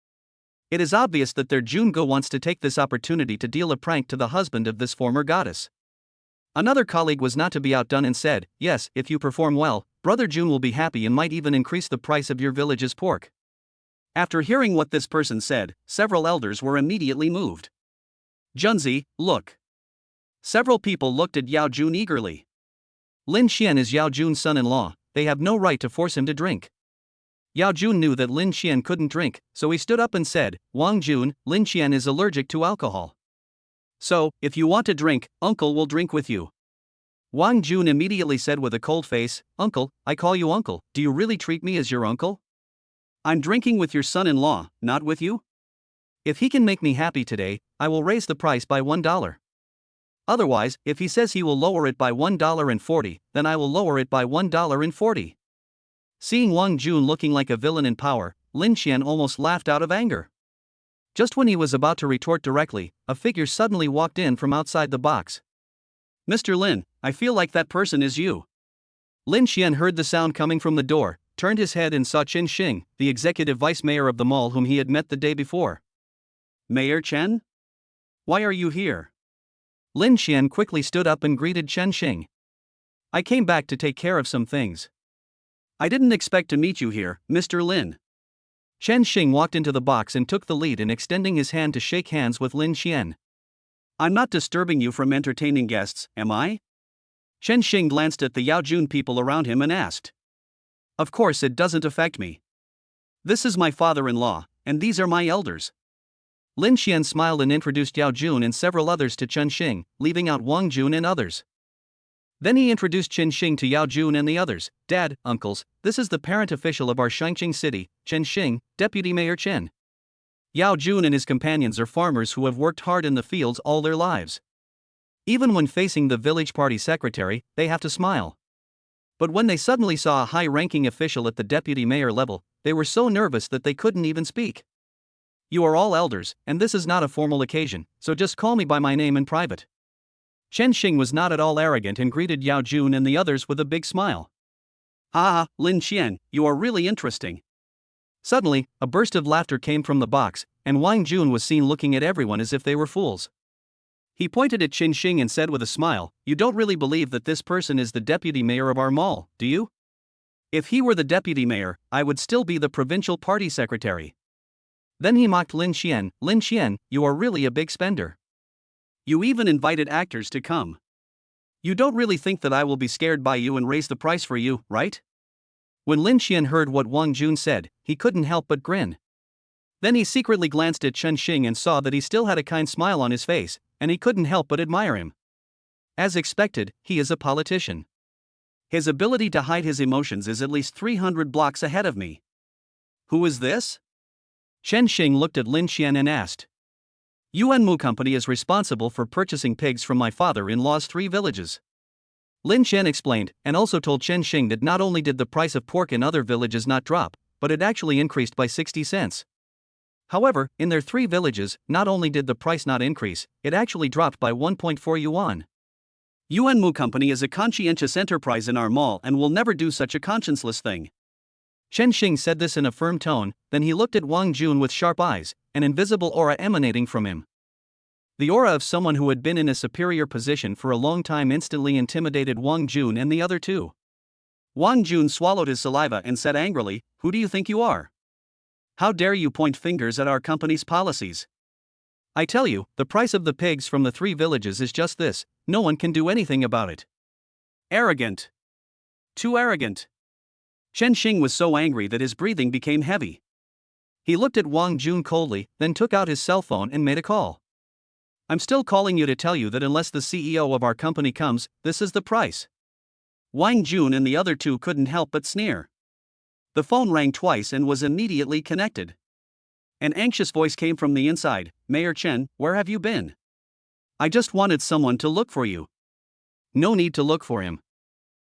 It is obvious that their Jungo wants to take this opportunity to deal a prank to the husband of this former goddess. Another colleague was not to be outdone and said, yes, if you perform well, brother Jun will be happy and might even increase the price of your village's pork. After hearing what this person said, several elders were immediately moved. Junzi, look. Several people looked at Yao Jun eagerly. Lin Xian is Yao Jun's son-in-law, they have no right to force him to drink. Yao Jun knew that Lin Xian couldn't drink, so he stood up and said, Wang Jun, Lin Xian is allergic to alcohol. So, if you want to drink, uncle will drink with you. Wang Jun immediately said with a cold face, Uncle, I call you uncle, do you really treat me as your uncle? I'm drinking with your son-in-law, not with you. If he can make me happy today, I will raise the price by $1. Otherwise, if he says he will lower it by $1.40, then I will lower it by $1.40. Seeing Wang Jun looking like a villain in power, Lin Xian almost laughed out of anger. Just when he was about to retort directly, a figure suddenly walked in from outside the box. Mr. Lin, I feel like that person is you. Lin Xian heard the sound coming from the door, turned his head and saw Chen Xing, the executive vice mayor of the mall whom he had met the day before. Mayor Chen? Why are you here? Lin Xian quickly stood up and greeted Chen Xing. I came back to take care of some things. I didn't expect to meet you here, Mr. Lin. Chen Xing walked into the box and took the lead in extending his hand to shake hands with Lin Xian. I'm not disturbing you from entertaining guests, am I? Chen Xing glanced at the Yao Jun people around him and asked. Of course it doesn't affect me. This is my father-in-law, and these are my elders. Lin Xian smiled and introduced Yao Jun and several others to Chen Xing, leaving out Wang Jun and others. Then he introduced Chen Xing to Yao Jun and the others. Dad, uncles, this is the parent official of our Shangqing city, Chen Xing, Deputy Mayor Chen. Yao Jun and his companions are farmers who have worked hard in the fields all their lives. Even when facing the village party secretary, they have to smile. But when they suddenly saw a high-ranking official at the deputy mayor level, they were so nervous that they couldn't even speak. You are all elders, and this is not a formal occasion, so just call me by my name in private. Chen Xing was not at all arrogant and greeted Yao Jun and the others with a big smile. Ah, Lin Xian, you are really interesting. Suddenly, a burst of laughter came from the box, and Wang Jun was seen looking at everyone as if they were fools. He pointed at Chen Xing and said with a smile, You don't really believe that this person is the deputy mayor of our mall, do you? If he were the deputy mayor, I would still be the provincial party secretary. Then he mocked Lin Xian, Lin Xian, you are really a big spender. You even invited actors to come. You don't really think that I will be scared by you and raise the price for you, right? When Lin Xian heard what Wang Jun said, he couldn't help but grin. Then he secretly glanced at Chen Xing and saw that he still had a kind smile on his face, and he couldn't help but admire him. As expected, he is a politician. His ability to hide his emotions is at least 300 blocks ahead of me. Who is this? Chen Xing looked at Lin Xian and asked. Yuanmu Company is responsible for purchasing pigs from my father-in-law's 3 villages. Lin Xian explained, and also told Chen Xing that not only did the price of pork in other villages not drop, but it actually increased by 60 cents. However, in their 3 villages, not only did the price not increase, it actually dropped by 1.4 yuan. Yuanmu Company is a conscientious enterprise in our mall and will never do such a conscienceless thing. Chen Xing said this in a firm tone, then he looked at Wang Jun with sharp eyes, an invisible aura emanating from him. The aura of someone who had been in a superior position for a long time instantly intimidated Wang Jun and the other 2. Wang Jun swallowed his saliva and said angrily, "Who do you think you are? How dare you point fingers at our company's policies? I tell you, the price of the pigs from the 3 villages is just this, no one can do anything about it." Arrogant. Too arrogant. Chen Xing was so angry that his breathing became heavy. He looked at Wang Jun coldly, then took out his cell phone and made a call. "I'm still calling you to tell you that unless the CEO of our company comes, this is the price." Wang Jun and the other 2 couldn't help but sneer. The phone rang twice and was immediately connected. An anxious voice came from the inside. "Mayor Chen, where have you been? I just wanted someone to look for you." "No need to look for him.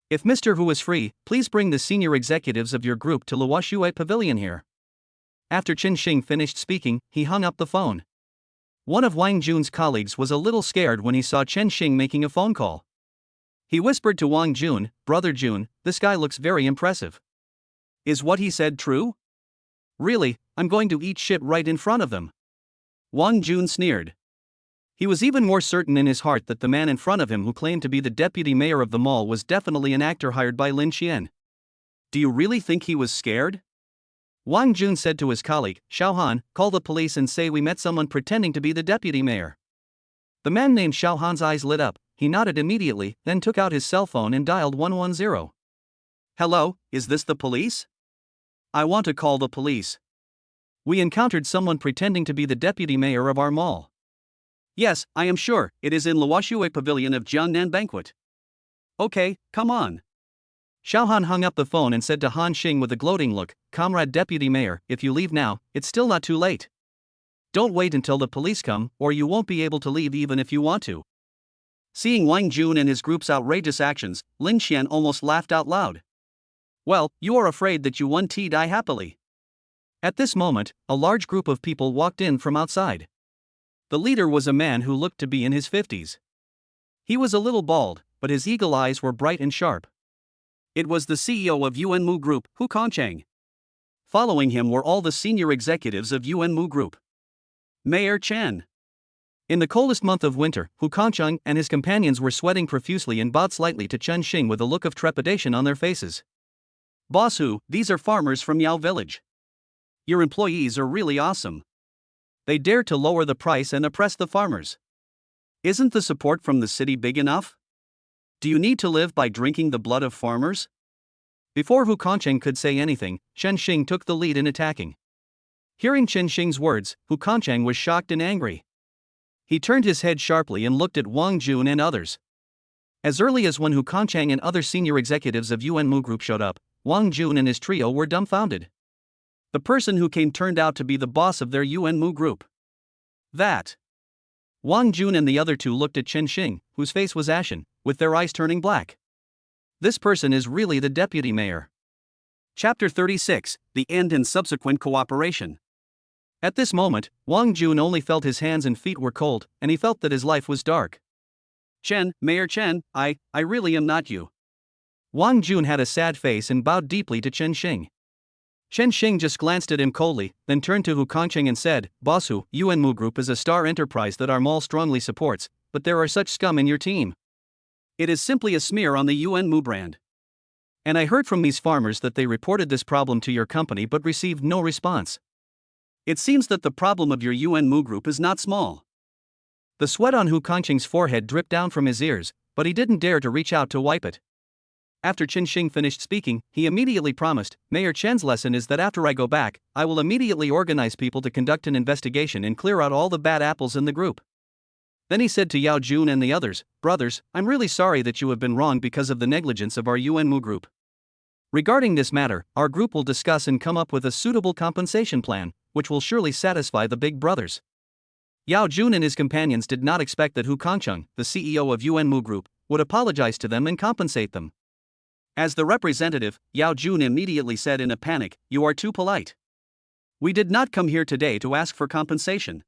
If Mr. Hu is free, please bring the senior executives of your group to Luoshui Pavilion here." After Chen Xing finished speaking, he hung up the phone. One of Wang Jun's colleagues was a little scared when he saw Chen Xing making a phone call. He whispered to Wang Jun, "Brother Jun, this guy looks very impressive. Is what he said true? Really, I'm going to eat shit right in front of them." Wang Jun sneered. He was even more certain in his heart that the man in front of him who claimed to be the deputy mayor of the mall was definitely an actor hired by Lin Xian. "Do you really think he was scared?" Wang Jun said to his colleague, "Xiao Han, call the police and say we met someone pretending to be the deputy mayor." The man named Xiao Han's eyes lit up, he nodded immediately, then took out his cell phone and dialed 110. "Hello, is this the police? I want to call the police. We encountered someone pretending to be the deputy mayor of our mall." "Yes, I am sure, it is in Luoshui Pavilion of Jiangnan Banquet." "Okay, come on." Xiao Han hung up the phone and said to Han Xing with a gloating look, "Comrade Deputy Mayor, if you leave now, it's still not too late. Don't wait until the police come, or you won't be able to leave even if you want to." Seeing Wang Jun and his group's outrageous actions, Lin Xian almost laughed out loud. "Well, you are afraid that you won't die happily." At this moment, a large group of people walked in from outside. The leader was a man who looked to be in his 50s. He was a little bald, but his eagle eyes were bright and sharp. It was the CEO of Yuanmu Group, Hu Kongcheng. Following him were all the senior executives of Yuanmu Group. Mayor Chen. In the coldest month of winter, Hu Kongcheng and his companions were sweating profusely and bowed slightly to Chen Xing with a look of trepidation on their faces. "Boss Hu, these are farmers from Yao Village. Your employees are really awesome. They dare to lower the price and oppress the farmers. Isn't the support from the city big enough? Do you need to live by drinking the blood of farmers?" Before Hu Kongcheng could say anything, Chen Xing took the lead in attacking. Hearing Chen Xing's words, Hu Kongcheng was shocked and angry. He turned his head sharply and looked at Wang Jun and others. As early as when Hu Kongcheng and other senior executives of Yuanmu Group showed up, Wang Jun and his trio were dumbfounded. The person who came turned out to be the boss of their Yuanmu Group. That. Wang Jun and the other 2 looked at Chen Xing, whose face was ashen, with their eyes turning black. This person is really the deputy mayor. Chapter 36, The End and Subsequent Cooperation. At this moment, Wang Jun only felt his hands and feet were cold, and he felt that his life was dark. Mayor Chen, I really am not you." Wang Jun had a sad face and bowed deeply to Chen Xing. Chen Xing just glanced at him coldly, then turned to Hu Kongcheng and said, "Boss Hu, Yuanmu Group is a star enterprise that our mall strongly supports, but there are such scum in your team. It is simply a smear on the Yuanmu brand. And I heard from these farmers that they reported this problem to your company but received no response. It seems that the problem of your Yuanmu Group is not small." The sweat on Hu Kongcheng's forehead dripped down from his ears, but he didn't dare to reach out to wipe it. After Chen Xing finished speaking, he immediately promised, "Mayor Chen's lesson is that after I go back, I will immediately organize people to conduct an investigation and clear out all the bad apples in the group." Then he said to Yao Jun and the others, "Brothers, I'm really sorry that you have been wronged because of the negligence of our Yuanmu group. Regarding this matter, our group will discuss and come up with a suitable compensation plan, which will surely satisfy the big brothers." Yao Jun and his companions did not expect that Hu Kangcheng, the CEO of Yuanmu Group, would apologize to them and compensate them. As the representative, Yao Jun immediately said in a panic, "You are too polite. We did not come here today to ask for compensation.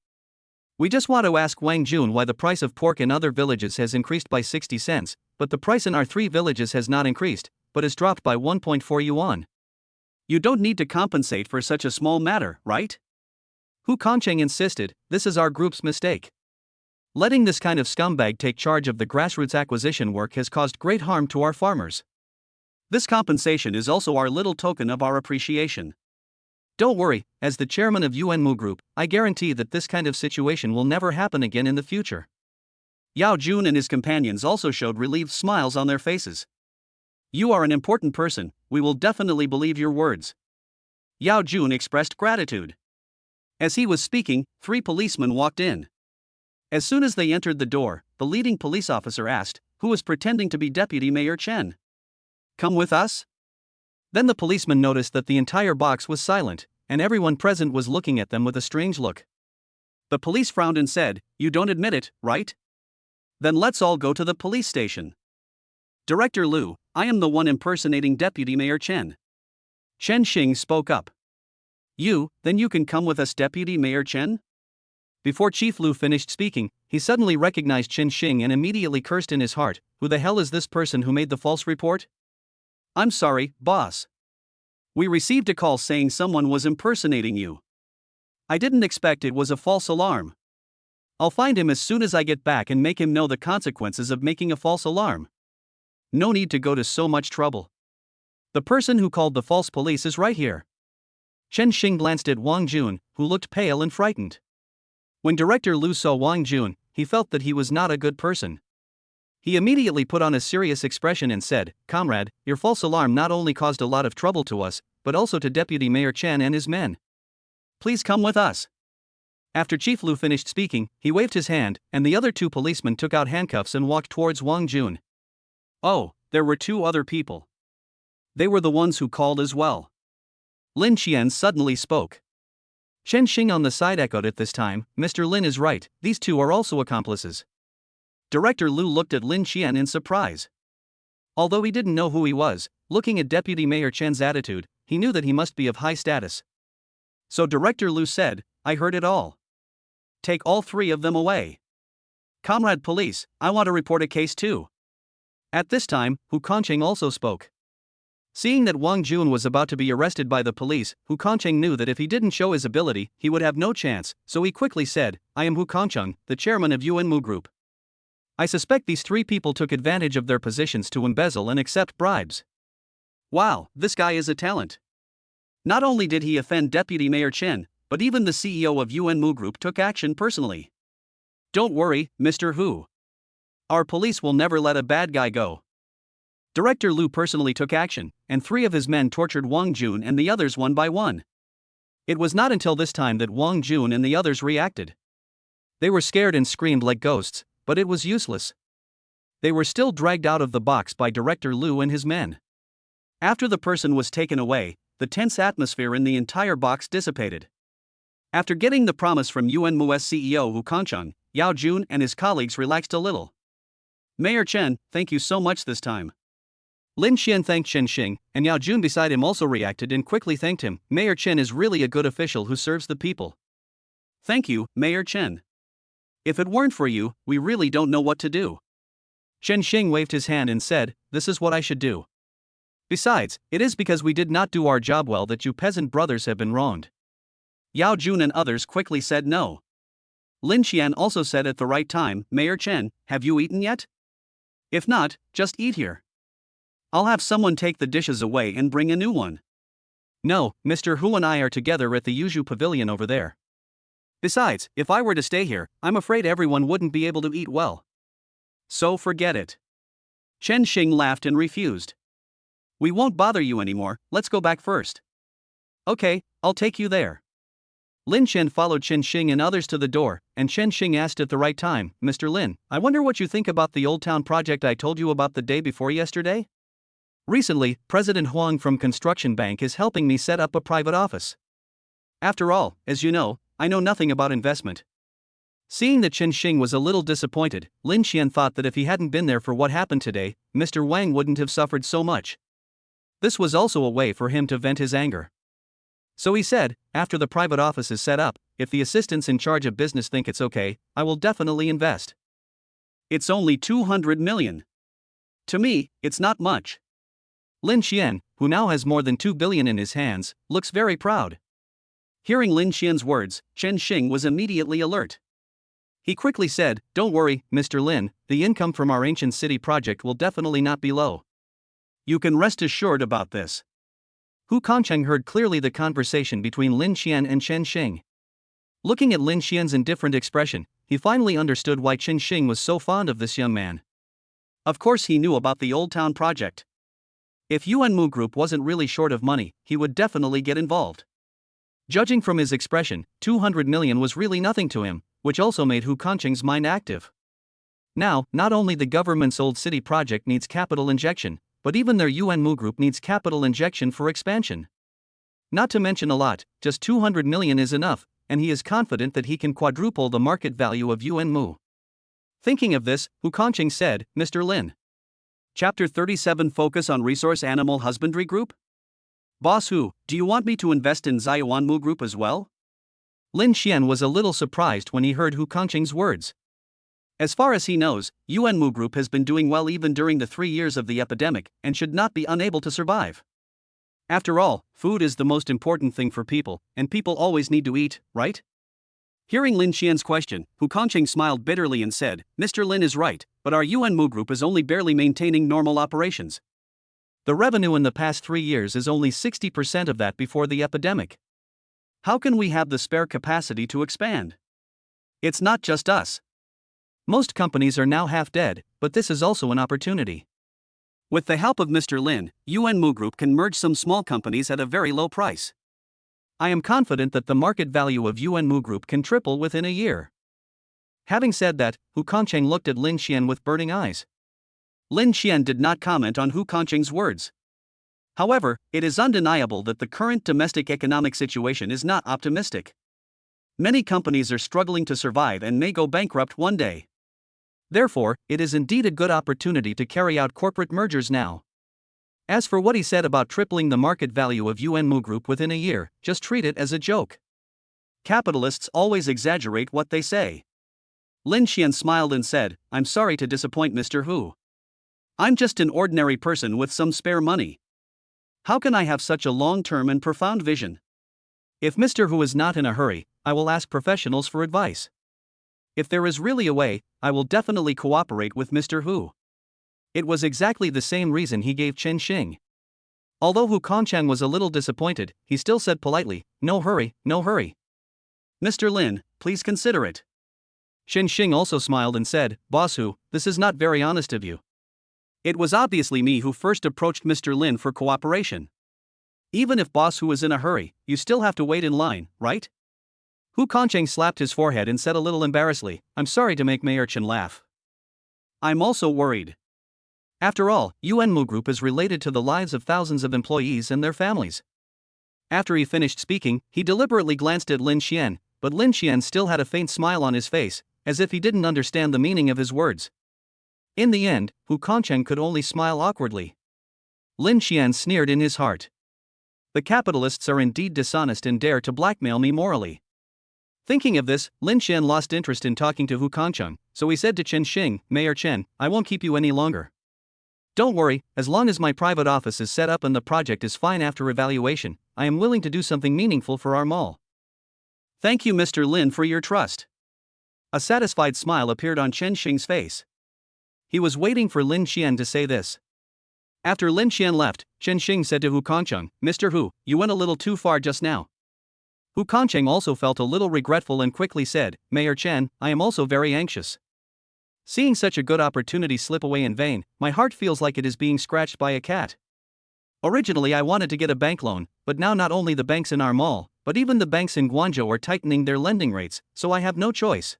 We just want to ask Wang Jun why the price of pork in other villages has increased by 60 cents, but the price in our 3 villages has not increased, but has dropped by 1.4 yuan. You don't need to compensate for such a small matter, right?" Hu Kangcheng insisted, "This is our group's mistake. Letting this kind of scumbag take charge of the grassroots acquisition work has caused great harm to our farmers. This compensation is also our little token of our appreciation. Don't worry, as the chairman of Yuanmu Group, I guarantee that this kind of situation will never happen again in the future." Yao Jun and his companions also showed relieved smiles on their faces. "You are an important person, we will definitely believe your words." Yao Jun expressed gratitude. As he was speaking, 3 policemen walked in. As soon as they entered the door, the leading police officer asked, "Who is pretending to be Deputy Mayor Chen? Come with us?" Then the policeman noticed that the entire box was silent, and everyone present was looking at them with a strange look. The police frowned and said, "You don't admit it, right? Then let's all go to the police station." "Director Liu, I am the one impersonating Deputy Mayor Chen." Chen Xing spoke up. Then you can come with us, Deputy Mayor Chen?" Before Chief Liu finished speaking, he suddenly recognized Chen Xing and immediately cursed in his heart, "Who the hell is this person who made the false report? I'm sorry, boss. We received a call saying someone was impersonating you. I didn't expect it was a false alarm. I'll find him as soon as I get back and make him know the consequences of making a false alarm. No need to go to so much trouble. The person who called the false police is right here." Chen Xing glanced at Wang Jun, who looked pale and frightened. When Director Liu saw Wang Jun, he felt that he was not a good person. He immediately put on a serious expression and said, "Comrade, your false alarm not only caused a lot of trouble to us, but also to Deputy Mayor Chen and his men. Please come with us." After Chief Liu finished speaking, he waved his hand, and the other 2 policemen took out handcuffs and walked towards Wang Jun. Oh, there were 2 other people. They were the ones who called as well. Lin Qian suddenly spoke. Chen Xing on the side echoed at this time, "Mr. Lin is right, these 2 are also accomplices." Director Liu looked at Lin Qian in surprise. Although he didn't know who he was, looking at Deputy Mayor Chen's attitude, he knew that he must be of high status. So Director Liu said, "I heard it all. Take all 3 of them away. Comrade Police, I want to report a case too." At this time, Hu Kangcheng also spoke. Seeing that Wang Jun was about to be arrested by the police, Hu Kangcheng knew that if he didn't show his ability, he would have no chance, so he quickly said, "I am Hu Kangcheng, the chairman of Yuanmu Group. I suspect these 3 people took advantage of their positions to embezzle and accept bribes." Wow, this guy is a talent. Not only did he offend Deputy Mayor Chen, but even the CEO of Yuanmu Group took action personally. Don't worry, Mr. Hu. Our police will never let a bad guy go. Director Liu personally took action, and 3 of his men tortured Wang Jun and the others one by one. It was not until this time that Wang Jun and the others reacted. They were scared and screamed like ghosts, but it was useless. They were still dragged out of the box by Director Liu and his men. After the person was taken away, the tense atmosphere in the entire box dissipated. After getting the promise from Yuanmu's CEO Hu Kangcheng, Yao Jun and his colleagues relaxed a little. "Mayor Chen, thank you so much this time." Lin Qian thanked Chen Xing, and Yao Jun beside him also reacted and quickly thanked him. "Mayor Chen is really a good official who serves the people." "Thank you, Mayor Chen. If it weren't for you, we really don't know what to do." Chen Xing waved his hand and said, "This is what I should do. Besides, it is because we did not do our job well that you peasant brothers have been wronged." Yao Jun and others quickly said no. Lin Qian also said at the right time, "Mayor Chen, have you eaten yet? If not, just eat here. I'll have someone take the dishes away and bring a new one." "No, Mr. Hu and I are together at the Yuzhu Pavilion over there. Besides, if I were to stay here, I'm afraid everyone wouldn't be able to eat well. So forget it." Chen Xing laughed and refused. "We won't bother you anymore, let's go back first." "Okay, I'll take you there." Lin Qian followed Chen Xing and others to the door, and Chen Xing asked at the right time, "Mr. Lin, I wonder what you think about the Old Town project I told you about the day before yesterday? Recently, President Huang from Construction Bank is helping me set up a private office. After all, as you know, I know nothing about investment." Seeing that Chen Xing was a little disappointed, Lin Qian thought that if he hadn't been there for what happened today, Mr. Wang wouldn't have suffered so much. This was also a way for him to vent his anger. So he said, "After the private office is set up, if the assistants in charge of business think it's okay, I will definitely invest. It's only 200 million. To me, it's not much." Lin Qian, who now has more than 2 billion in his hands, looks very proud. Hearing Lin Qian's words, Chen Xing was immediately alert. He quickly said, "Don't worry, Mr. Lin, the income from our ancient city project will definitely not be low. You can rest assured about this." Hu Kancheng heard clearly the conversation between Lin Qian and Chen Xing. Looking at Lin Qian's indifferent expression, he finally understood why Chen Xing was so fond of this young man. Of course he knew about the Old Town project. If Yuanmu Group wasn't really short of money, he would definitely get involved. Judging from his expression, 200 million was really nothing to him, which also made Hu Kancheng's mind active. Now, not only the government's Old City project needs capital injection, but even their Yuanmu Group needs capital injection for expansion. Not to mention a lot, just 200 million is enough, and he is confident that he can quadruple the market value of Yuanmu. Thinking of this, Hu Kancheng said, "Mr. Lin. Chapter 37 Focus on Resource Animal Husbandry Group? Boss Hu, do you want me to invest in Yuanmu Group as well?" Lin Qian was a little surprised when he heard Hu Kancheng's words. As far as he knows, Yuanmu Group has been doing well even during the 3 years of the epidemic and should not be unable to survive. After all, food is the most important thing for people, and people always need to eat, right? Hearing Lin Qian's question, Hu Kancheng smiled bitterly and said, "Mr. Lin is right, but our Yuanmu Group is only barely maintaining normal operations. The revenue in the past 3 years is only 60% of that before the epidemic. How can we have the spare capacity to expand? It's not just us. Most companies are now half dead, but this is also an opportunity. With the help of Mr. Lin, Yuanmu Group can merge some small companies at a very low price. I am confident that the market value of Yuanmu Group can triple within a year." Having said that, Hu Kancheng looked at Lin Qian with burning eyes. Lin Qian did not comment on Hu Kancheng's words. However, it is undeniable that the current domestic economic situation is not optimistic. Many companies are struggling to survive and may go bankrupt one day. Therefore, it is indeed a good opportunity to carry out corporate mergers now. As for what he said about tripling the market value of Yuanmu Group within a year, just treat it as a joke. Capitalists always exaggerate what they say. Lin Qian smiled and said, "I'm sorry to disappoint Mr. Hu. I'm just an ordinary person with some spare money. How can I have such a long-term and profound vision? If Mr. Hu is not in a hurry, I will ask professionals for advice. If there is really a way, I will definitely cooperate with Mr. Hu." It was exactly the same reason he gave Chen Xing. Although Hu Kancheng was a little disappointed, he still said politely, "No hurry, no hurry. Mr. Lin, please consider it." Chen Xing also smiled and said, "Boss Hu, this is not very honest of you. It was obviously me who first approached Mr. Lin for cooperation. Even if Boss Hu is in a hurry, you still have to wait in line, right?" Hu Kancheng slapped his forehead and said a little embarrassedly, "I'm sorry to make Mayor Chen laugh. I'm also worried. After all, Yuanmu Group is related to the lives of thousands of employees and their families." After he finished speaking, he deliberately glanced at Lin Qian, but Lin Qian still had a faint smile on his face, as if he didn't understand the meaning of his words. In the end, Hu Kancheng could only smile awkwardly. Lin Qian sneered in his heart. The capitalists are indeed dishonest and dare to blackmail me morally. Thinking of this, Lin Qian lost interest in talking to Hu Kancheng, so he said to Chen Xing, "Mayor Chen, I won't keep you any longer. Don't worry, as long as my private office is set up and the project is fine after evaluation, I am willing to do something meaningful for our mall." "Thank you, Mr. Lin, for your trust." A satisfied smile appeared on Chen Xing's face. He was waiting for Lin Qian to say this. After Lin Qian left, Chen Xing said to Hu Kancheng, "Mr. Hu, you went a little too far just now." Hu Kancheng also felt a little regretful and quickly said, "Mayor Chen, I am also very anxious. Seeing such a good opportunity slip away in vain, my heart feels like it is being scratched by a cat." Originally I wanted to get a bank loan, but now not only the banks in our mall, but even the banks in Guangzhou are tightening their lending rates, so I have no choice.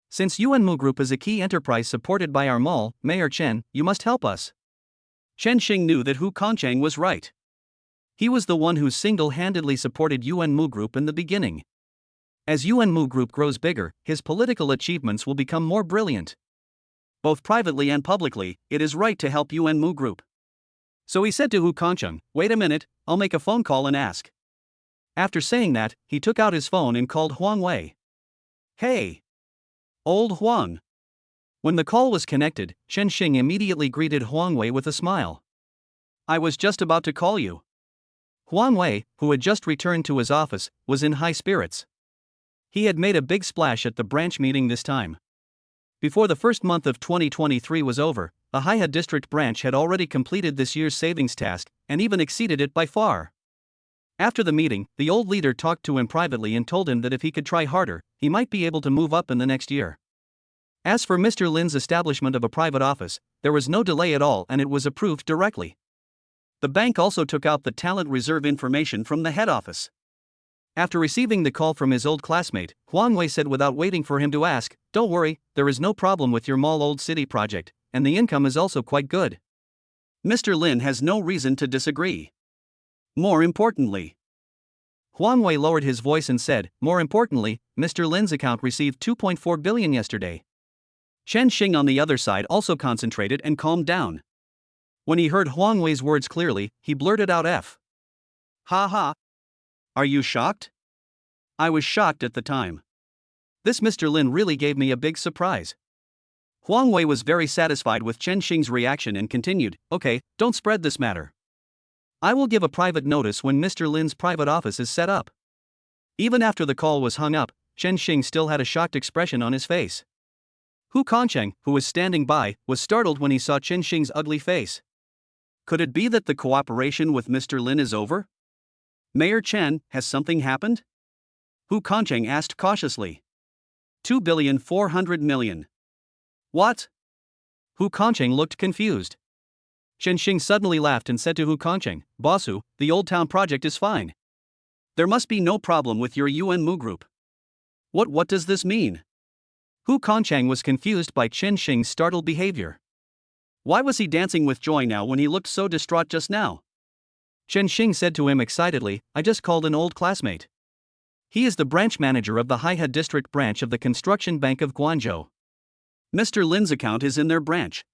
Since Yuanmu Group is a key enterprise supported by our mall, Mayor Chen, you must help us. Chen Xing knew that Hu Kongcheng was right. He was the one who single-handedly supported Yuanmu Group in the beginning. As Yuanmu Group grows bigger, his political achievements will become more brilliant. Both privately and publicly, it is right to help Yuanmu Group. So he said to Hu Kongcheng, "Wait a minute, I'll make a phone call and ask." After saying that, he took out his phone and called Huang Wei. "Hey! Old Huang." When the call was connected, Chen Xing immediately greeted Huang Wei with a smile. "I was just about to call you." Huang Wei, who had just returned to his office, was in high spirits. He had made a big splash at the branch meeting this time. Before the first month of 2023 was over, the Haihe District branch had already completed this year's savings task, and even exceeded it by far. After the meeting, the old leader talked to him privately and told him that if he could try harder, he might be able to move up in the next year. As for Mr. Lin's establishment of a private office, there was no delay at all and it was approved directly. The bank also took out the talent reserve information from the head office. After receiving the call from his old classmate, Huang Wei said without waiting for him to ask, "Don't worry, there is no problem with your mall old city project, and the income is also quite good." Mr. Lin has no reason to disagree. More importantly, Huang Wei lowered his voice and said, "More importantly, Mr. Lin's account received 2.4 billion yesterday." Chen Xing on the other side also concentrated and calmed down. When he heard Huang Wei's words clearly, he blurted out F. "Ha ha. Are you shocked?" I was shocked at the time. This Mr. Lin really gave me a big surprise. Huang Wei was very satisfied with Chen Xing's reaction and continued, "Okay, don't spread this matter. I will give a private notice when Mr. Lin's private office is set up." Even after the call was hung up, Chen Xing still had a shocked expression on his face. Hu Kongcheng, who was standing by, was startled when he saw Chen Xing's ugly face. Could it be that the cooperation with Mr. Lin is over? "Mayor Chen, has something happened?" Hu Kongcheng asked cautiously. 2,400,000,000. What? Hu Kongcheng looked confused. Chen Xing suddenly laughed and said to Hu Kongcheng, "Bossu, the Old Town project is fine. There must be no problem with your Yuanmu Group." What does this mean? Hu Kongcheng was confused by Chen Xing's startled behavior. Why was he dancing with joy now when he looked so distraught just now? Chen Xing said to him excitedly, "I just called an old classmate. He is the branch manager of the Haihe District branch of the Construction Bank of Guangzhou. Mr. Lin's account is in their branch.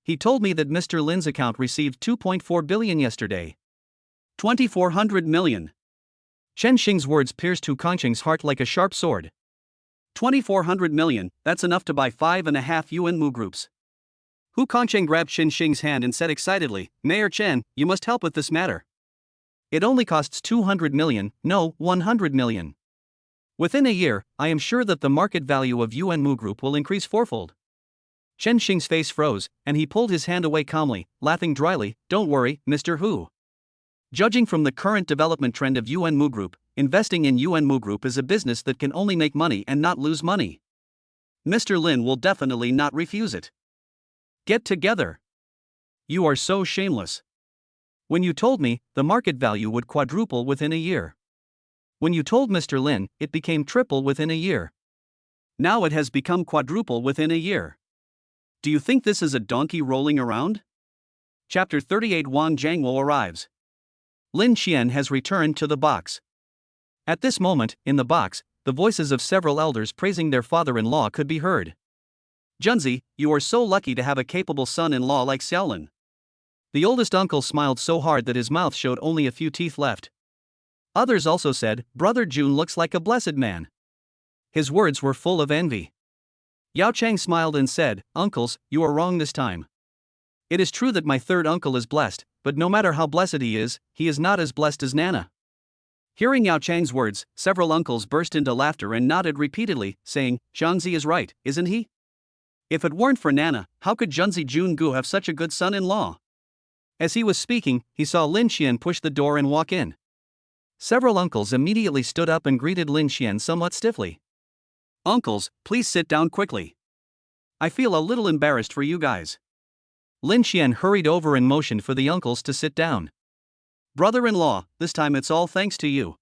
He told me that Mr. Lin's account received 2.4 billion yesterday. 2,400,000,000. Chen Xing's words pierced Hu Kongcheng's heart like a sharp sword. 2,400,000,000, that's enough to buy 5.5 Yuanmu groups. Hu Kongcheng grabbed Chen Xing's hand and said excitedly, "Mayor Chen, you must help with this matter. It only costs 200 million, no, 100 million. Within a year, I am sure that the market value of Yuanmu Group will increase fourfold." Chen Xing's face froze, and he pulled his hand away calmly, laughing dryly, "Don't worry, Mr. Hu. Judging from the current development trend of Yuanmu Group, investing in Yuanmu Group is a business that can only make money and not lose money. Mr. Lin will definitely not refuse it. Get together. You are so shameless. When you told me, the market value would quadruple within a year. When you told Mr. Lin, it became triple within a year. Now it has become quadruple within a year. Do you think this is a donkey rolling around?" Chapter 38. Wang Jiangwo arrives. Lin Qian has returned to the box. At this moment, in the box, the voices of several elders praising their father-in-law could be heard. "Junzi, you are so lucky to have a capable son-in-law like Xiaolin." The oldest uncle smiled so hard that his mouth showed only a few teeth left. Others also said, "Brother Jun looks like a blessed man." His words were full of envy. Yao Chang smiled and said, "Uncles, you are wrong this time. It is true that my third uncle is blessed, but no matter how blessed he is not as blessed as Nana." Hearing Yao Chang's words, several uncles burst into laughter and nodded repeatedly, saying, "Zhangzi is right, isn't he? If it weren't for Nana, how could Junzi Jungu have such a good son-in-law?" As he was speaking, he saw Lin Qian push the door and walk in. Several uncles immediately stood up and greeted Lin Qian somewhat stiffly. "Uncles, please sit down quickly. I feel a little embarrassed for you guys." Lin Qian hurried over and motioned for the uncles to sit down. Brother-in-law, this time it's all thanks to you.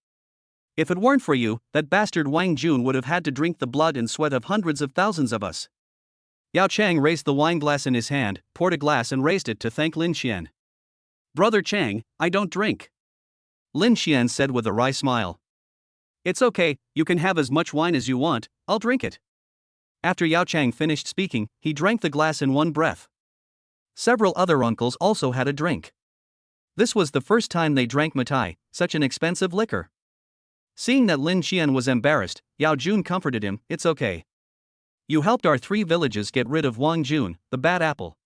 If it weren't for you, that bastard Wang Jun would have had to drink the blood and sweat of hundreds of thousands of us. Yao Chang raised the wine glass in his hand, poured a glass and raised it to thank Lin Xian. Brother Chang, I don't drink. Lin Xian said with a wry smile. It's okay, you can have as much wine as you want, I'll drink it. After Yao Chang finished speaking, he drank the glass in one breath. Several other uncles also had a drink. This was the first time they drank Matai, such an expensive liquor. Seeing that Lin Xian was embarrassed, Yao Jun comforted him, it's okay. You helped our 3 villages get rid of Wang Jun, the bad apple.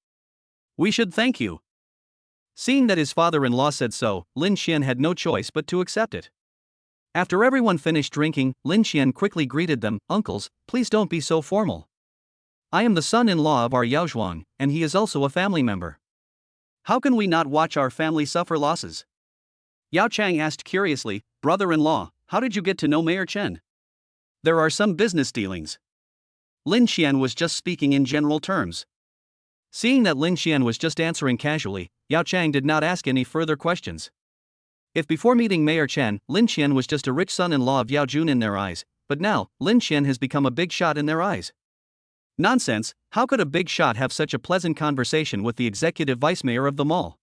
We should thank you. Seeing that his father-in-law said so, Lin Xian had no choice but to accept it. After everyone finished drinking, Lin Xian quickly greeted them, uncles, please don't be so formal. I am the son-in-law of our Yao Zhuang, and he is also a family member. How can we not watch our family suffer losses? Yao Chang asked curiously, brother-in-law, how did you get to know Mayor Chen? There are some business dealings. Lin Xian was just speaking in general terms. Seeing that Lin Xian was just answering casually, Yao Chang did not ask any further questions. If before meeting Mayor Chen, Lin Xian was just a rich son-in-law of Yao Jun in their eyes, but now, Lin Xian has become a big shot in their eyes. Nonsense, how could a big shot have such a pleasant conversation with the executive vice mayor of the mall?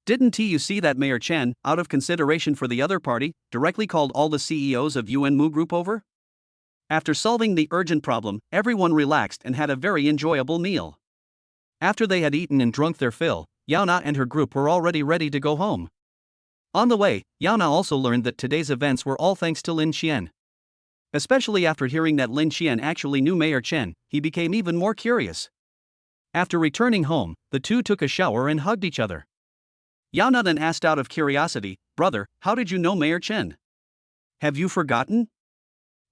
Didn't you see that Mayor Chen, out of consideration for the other party, directly called all the CEOs of Yuan Mu Group over? After solving the urgent problem, everyone relaxed and had a very enjoyable meal. After they had eaten and drunk their fill, Yao Na and her group were already ready to go home. On the way, Yao Na also learned that today's events were all thanks to Lin Xian. Especially after hearing that Lin Xian actually knew Mayor Chen, he became even more curious. After returning home, the two took a shower and hugged each other. Yao Na then asked out of curiosity, brother, how did you know Mayor Chen? Have you forgotten?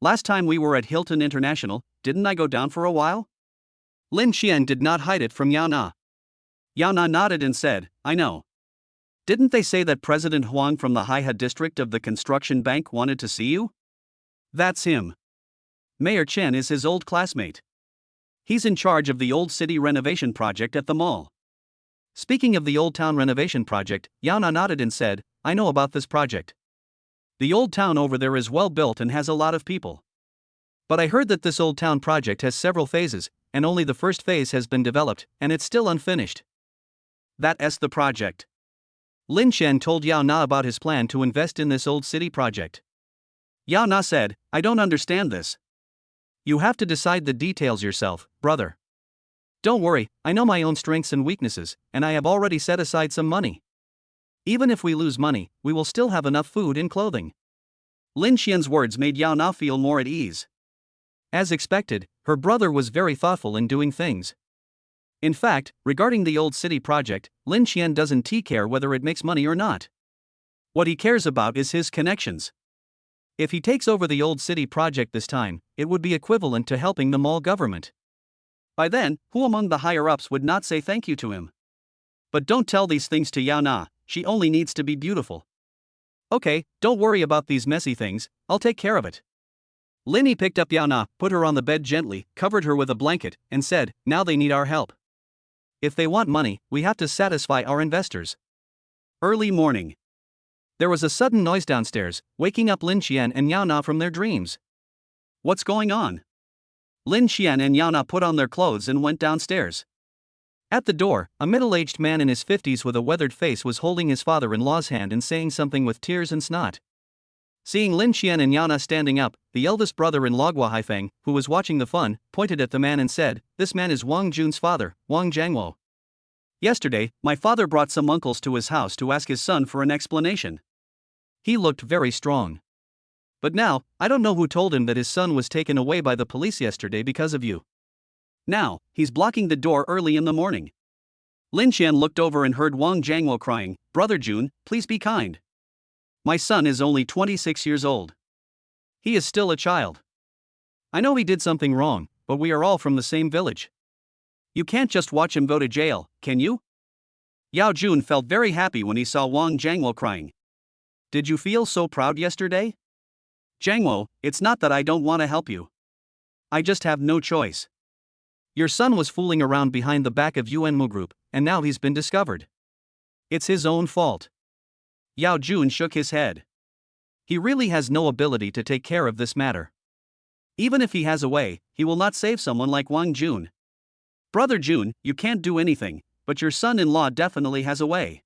Last time we were at Hilton International, didn't I go down for a while? Lin Xian did not hide it from Yao Na. Yao Na nodded and said, I know. Didn't they say that President Huang from the Haihe district of the construction bank wanted to see you? That's him. Mayor Chen is his old classmate. He's in charge of the old city renovation project at the mall. Speaking of the old town renovation project, Yao Na nodded and said, I know about this project. The old town over there is well built and has a lot of people. But I heard that this old town project has several phases, and only the first phase has been developed, and it's still unfinished. That's the project. Lin Xian told Yao Na about his plan to invest in this old city project. Yao Na said, I don't understand this. You have to decide the details yourself, brother. Don't worry, I know my own strengths and weaknesses, and I have already set aside some money. Even if we lose money, we will still have enough food and clothing. Lin Xian's words made Yao Na feel more at ease. As expected, her brother was very thoughtful in doing things. In fact, regarding the old city project, Lin Xian doesn't care whether it makes money or not. What he cares about is his connections. If he takes over the old city project this time, it would be equivalent to helping the mall government. By then, who among the higher-ups would not say thank you to him? But don't tell these things to Yao Na, she only needs to be beautiful. Okay, don't worry about these messy things, I'll take care of it. Linny picked up Yao Na, put her on the bed gently, covered her with a blanket, and said, now they need our help. If they want money, we have to satisfy our investors. Early morning. There was a sudden noise downstairs, waking up Lin Xian and Yao Na from their dreams. What's going on? Lin Xian and Yao Na put on their clothes and went downstairs. At the door, a middle-aged man in his 50s with a weathered face was holding his father-in-law's hand and saying something with tears and snot. Seeing Lin Xian and Yao Na standing up, the eldest brother-in-law Gua Haifeng, who was watching the fun, pointed at the man and said, this man is Wang Jun's father, Wang Jiangwo. Yesterday, my father brought some uncles to his house to ask his son for an explanation. He looked very strong. But now, I don't know who told him that his son was taken away by the police yesterday because of you. Now, he's blocking the door early in the morning. Lin Xian looked over and heard Wang Jiangwo crying, Brother Jun, please be kind. My son is only 26 years old. He is still a child. I know he did something wrong, but we are all from the same village. You can't just watch him go to jail, can you? Yao Jun felt very happy when he saw Wang Jiangwo crying. Did you feel so proud yesterday? Jiangwo, it's not that I don't want to help you. I just have no choice. Your son was fooling around behind the back of Yuan Mu Group, and now he's been discovered. It's his own fault. Yao Jun shook his head. He really has no ability to take care of this matter. Even if he has a way, he will not save someone like Wang Jun. Brother Jun, you can't do anything, but your son-in-law definitely has a way.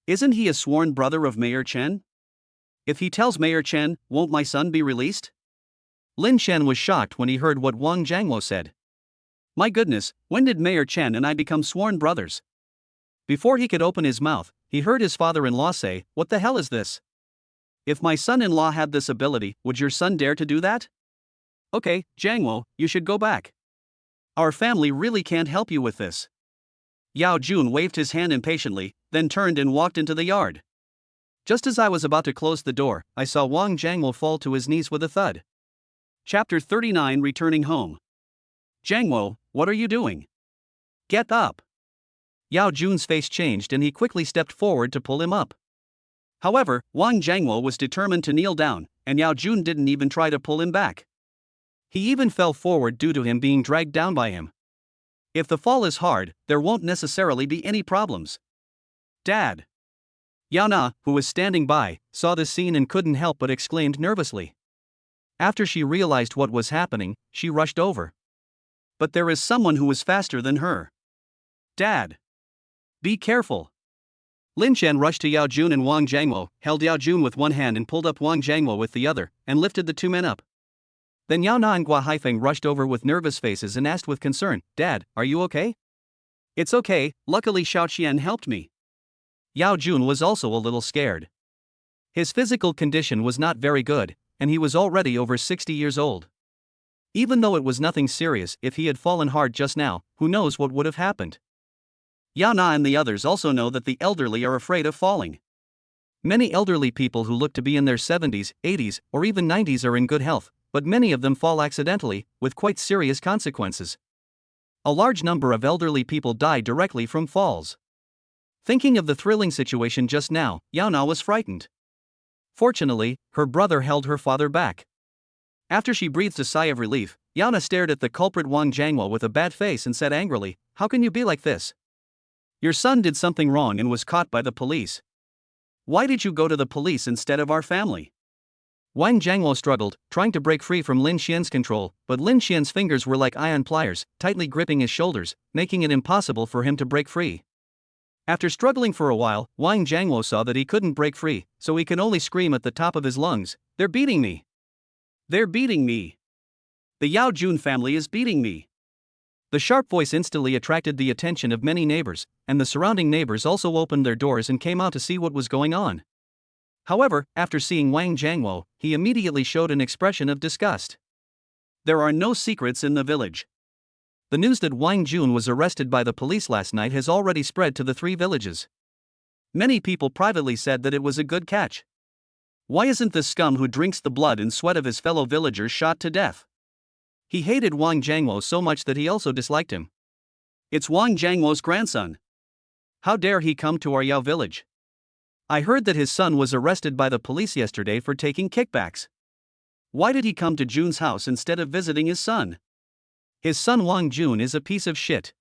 Isn't he a sworn brother of Mayor Chen? If he tells Mayor Chen, won't my son be released? Lin Chen was shocked when he heard what Wang Jiangwo said. My goodness, when did Mayor Chen and I become sworn brothers? Before he could open his mouth, he heard his father-in-law say, what the hell is this? If my son-in-law had this ability, would your son dare to do that? Okay, Jiangwo, you should go back. Our family really can't help you with this. Yao Jun waved his hand impatiently, then turned and walked into the yard. Just as I was about to close the door, I saw Wang Jiangwo fall to his knees with a thud. Chapter 39 Returning Home. Jiangwo, what are you doing? Get up. Yao Jun's face changed and he quickly stepped forward to pull him up. However, Wang Jiangwo was determined to kneel down, and Yao Jun didn't even try to pull him back. He even fell forward due to him being dragged down by him. If the fall is hard, there won't necessarily be any problems. Dad. Yao Na, who was standing by, saw this scene and couldn't help but exclaimed nervously. After she realized what was happening, she rushed over. But there is someone who is faster than her. Dad. Be careful. Lin Chen rushed to Yao Jun and Wang Jiangwo, held Yao Jun with one hand and pulled up Wang Jiangwo with the other, and lifted the two men up. Then Yao Na and Gua Haifeng rushed over with nervous faces and asked with concern, Dad, are you okay? It's okay, luckily Xiao Qian helped me. Yao Jun was also a little scared. His physical condition was not very good, and he was already over 60 years old. Even though it was nothing serious, if he had fallen hard just now, who knows what would have happened. Yao Na and the others also know that the elderly are afraid of falling. Many elderly people who look to be in their 70s, 80s, or even 90s are in good health, but many of them fall accidentally, with quite serious consequences. A large number of elderly people die directly from falls. Thinking of the thrilling situation just now, Yao Na was frightened. Fortunately, her brother held her father back. After she breathed a sigh of relief, Yao Na stared at the culprit Wang Jiangwo with a bad face and said angrily, How can you be like this? Your son did something wrong and was caught by the police. Why did you go to the police instead of our family? Wang Jiangwo struggled, trying to break free from Lin Xian's control, but Lin Xian's fingers were like iron pliers, tightly gripping his shoulders, making it impossible for him to break free. After struggling for a while, Wang Jiangwo saw that he couldn't break free, so he could only scream at the top of his lungs, They're beating me! They're beating me! The Yao Jun family is beating me! The sharp voice instantly attracted the attention of many neighbors, and the surrounding neighbors also opened their doors and came out to see what was going on. However, after seeing Wang Jiangwo, he immediately showed an expression of disgust. There are no secrets in the village. The news that Wang Jun was arrested by the police last night has already spread to the 3 villages. Many people privately said that it was a good catch. Why isn't the scum who drinks the blood and sweat of his fellow villagers shot to death? He hated Wang Jiangwo so much that he also disliked him. It's Wang Jiangwo's grandson. How dare he come to our Yao village? I heard that his son was arrested by the police yesterday for taking kickbacks. Why did he come to Jun's house instead of visiting his son? His son Wang Jun is a piece of shit.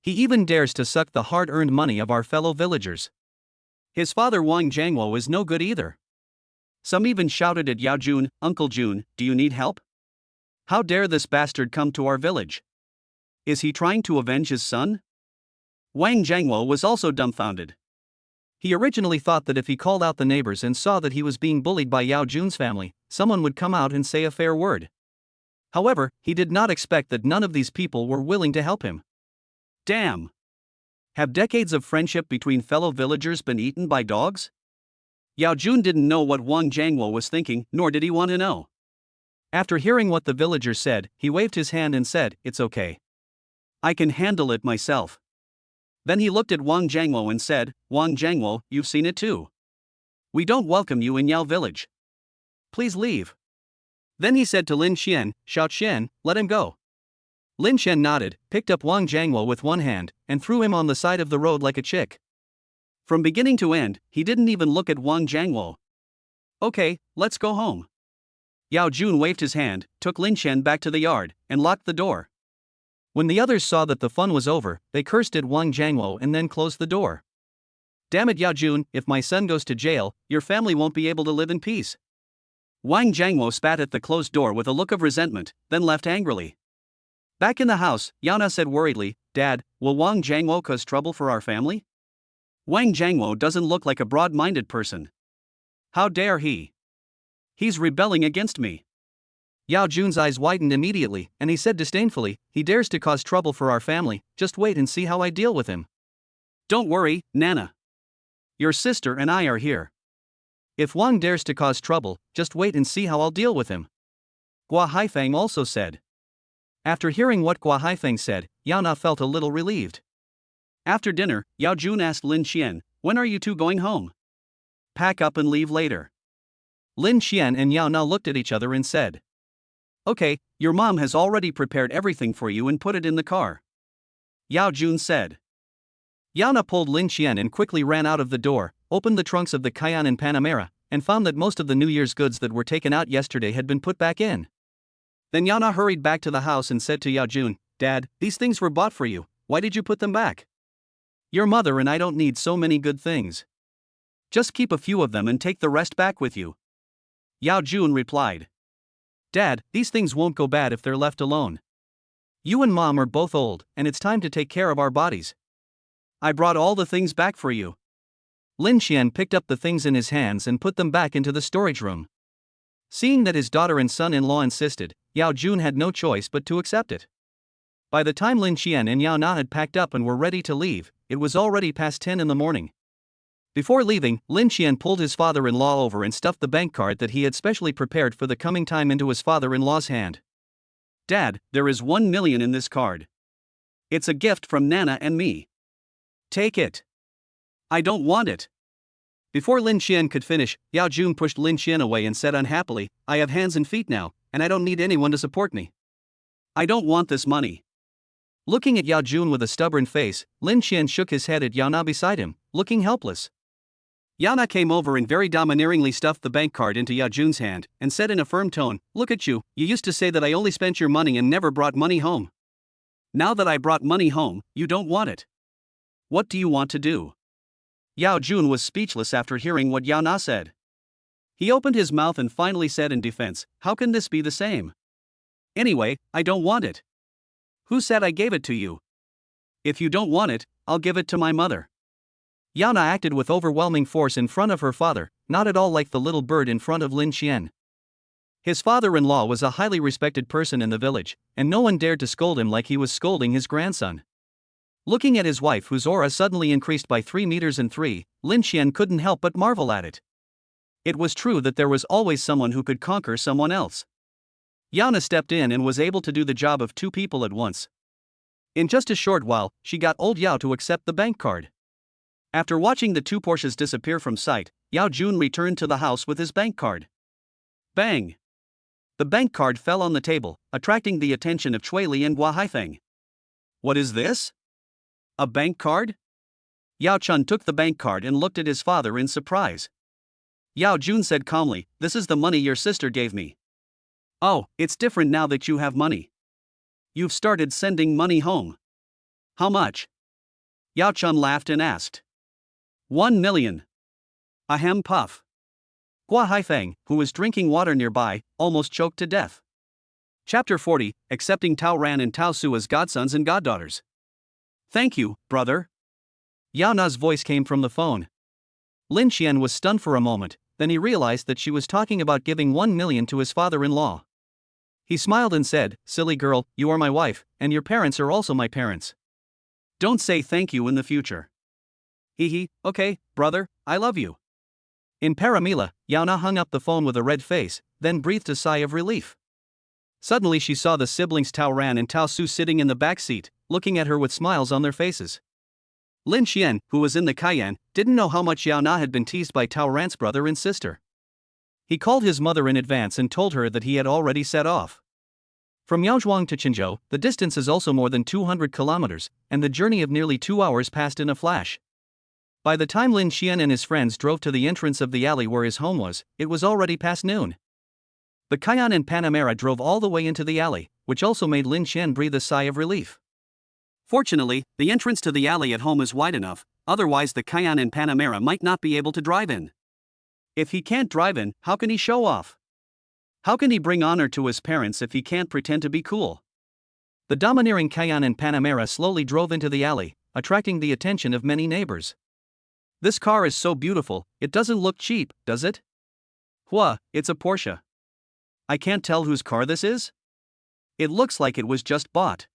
He even dares to suck the hard-earned money of our fellow villagers. His father Wang Jiangwo is no good either. Some even shouted at Yao Jun, Uncle Jun, do you need help? How dare this bastard come to our village? Is he trying to avenge his son? Wang Jiangwo was also dumbfounded. He originally thought that if he called out the neighbors and saw that he was being bullied by Yao Jun's family, someone would come out and say a fair word. However, he did not expect that none of these people were willing to help him. Damn! Have decades of friendship between fellow villagers been eaten by dogs? Yao Jun didn't know what Wang Jiangwo was thinking, nor did he want to know. After hearing what the villagers said, he waved his hand and said, It's okay. I can handle it myself. Then he looked at Wang Jiangwo and said, Wang Jiangwo, you've seen it too. We don't welcome you in Yao village. Please leave. Then he said to Lin Xian, Xiao Qian, let him go. Lin Xian nodded, picked up Wang Jiangwo with one hand, and threw him on the side of the road like a chick. From beginning to end, he didn't even look at Wang Jiangwo. Okay, let's go home. Yao Jun waved his hand, took Lin Xian back to the yard, and locked the door. When the others saw that the fun was over, they cursed at Wang Jiangwo and then closed the door. Damn it, Yao Jun, if my son goes to jail, your family won't be able to live in peace. Wang Jiangwo spat at the closed door with a look of resentment, then left angrily. Back in the house, Yana said worriedly, Dad, will Wang Jiangwo cause trouble for our family? Wang Jiangwo doesn't look like a broad-minded person. How dare he? He's rebelling against me. Yao Jun's eyes widened immediately, and he said disdainfully, he dares to cause trouble for our family, just wait and see how I deal with him. Don't worry, Nana. Your sister and I are here. If Wang dares to cause trouble, just wait and see how I'll deal with him. Gua Haifeng also said. After hearing what Gua Haifeng said, Yao Na felt a little relieved. After dinner, Yao Jun asked Lin Xian, when are you two going home? Pack up and leave later. Lin Xian and Yao Na looked at each other and said. Okay, your mom has already prepared everything for you and put it in the car. Yao Jun said. Yao Na pulled Lin Xian and quickly ran out of the door, opened the trunks of the Cayenne Panamera, and found that most of the New Year's goods that were taken out yesterday had been put back in. Then Yao Na hurried back to the house and said to Yao Jun, Dad, these things were bought for you, why did you put them back? Your mother and I don't need so many good things. Just keep a few of them and take the rest back with you. Yao Jun replied. Dad, these things won't go bad if they're left alone. You and Mom are both old, and it's time to take care of our bodies. I brought all the things back for you. Lin Xian picked up the things in his hands and put them back into the storage room. Seeing that his daughter and son-in-law insisted, Yao Jun had no choice but to accept it. By the time Lin Xian and Yao Na had packed up and were ready to leave, it was already past 10 in the morning. Before leaving, Lin Xian pulled his father-in-law over and stuffed the bank card that he had specially prepared for the coming time into his father-in-law's hand. Dad, there is 1 million in this card. It's a gift from Nana and me. Take it. I don't want it. Before Lin Xian could finish, Yao Jun pushed Lin Xian away and said unhappily, I have hands and feet now, and I don't need anyone to support me. I don't want this money. Looking at Yao Jun with a stubborn face, Lin Xian shook his head at Yao Na beside him, looking helpless. Yao Na came over and very domineeringly stuffed the bank card into Yao Jun's hand, and said in a firm tone, Look at you, you used to say that I only spent your money and never brought money home. Now that I brought money home, you don't want it. What do you want to do? Yao Jun was speechless after hearing what Yao Na said. He opened his mouth and finally said in defense, How can this be the same? Anyway, I don't want it. Who said I gave it to you? If you don't want it, I'll give it to my mother. Yao Na acted with overwhelming force in front of her father, not at all like the little bird in front of Lin Xian. His father-in-law was a highly respected person in the village, and no one dared to scold him like he was scolding his grandson. Looking at his wife whose aura suddenly increased by 3 meters and 3, Lin Xian couldn't help but marvel at it. It was true that there was always someone who could conquer someone else. Yao Na stepped in and was able to do the job of 2 people at once. In just a short while, she got old Yao to accept the bank card. After watching the 2 Porsches disappear from sight, Yao Jun returned to the house with his bank card. Bang! The bank card fell on the table, attracting the attention of Chui Li and Gua Haifeng. What is this? A bank card? Yao Chun took the bank card and looked at his father in surprise. Yao Jun said calmly, This is the money your sister gave me. Oh, it's different now that you have money. You've started sending money home. How much? Yao Chun laughed and asked. 1 million. Ahem puff. Gua Haifeng, who was drinking water nearby, almost choked to death. Chapter 40, Accepting Tao Ran and Tao Su as godsons and goddaughters. Thank you, brother. Yao Na's voice came from the phone. Lin Xian was stunned for a moment, then he realized that she was talking about giving 1 million to his father-in-law. He smiled and said, Silly girl, you are my wife, and your parents are also my parents. Don't say thank you in the future. Hee, okay, brother, I love you. In Paramila, Yao Na hung up the phone with a red face, then breathed a sigh of relief. Suddenly she saw the siblings Tao Ran and Tao Su sitting in the back seat, looking at her with smiles on their faces. Lin Xian, who was in the Cayenne, didn't know how much Yao Na had been teased by Tao Ran's brother and sister. He called his mother in advance and told her that he had already set off. From Yaozhuang to Qinzhou, the distance is also more than 200 kilometers, and the journey of nearly 2 hours passed in a flash. By the time Lin Xian and his friends drove to the entrance of the alley where his home was, it was already past noon. The Cayenne and Panamera drove all the way into the alley, which also made Lin Xian breathe a sigh of relief. Fortunately, the entrance to the alley at home is wide enough, otherwise the Cayenne Panamera might not be able to drive in. If he can't drive in, how can he show off? How can he bring honor to his parents if he can't pretend to be cool? The domineering Cayenne Panamera slowly drove into the alley, attracting the attention of many neighbors. This car is so beautiful, it doesn't look cheap, does it? It's a Porsche. I can't tell whose car this is? It looks like it was just bought.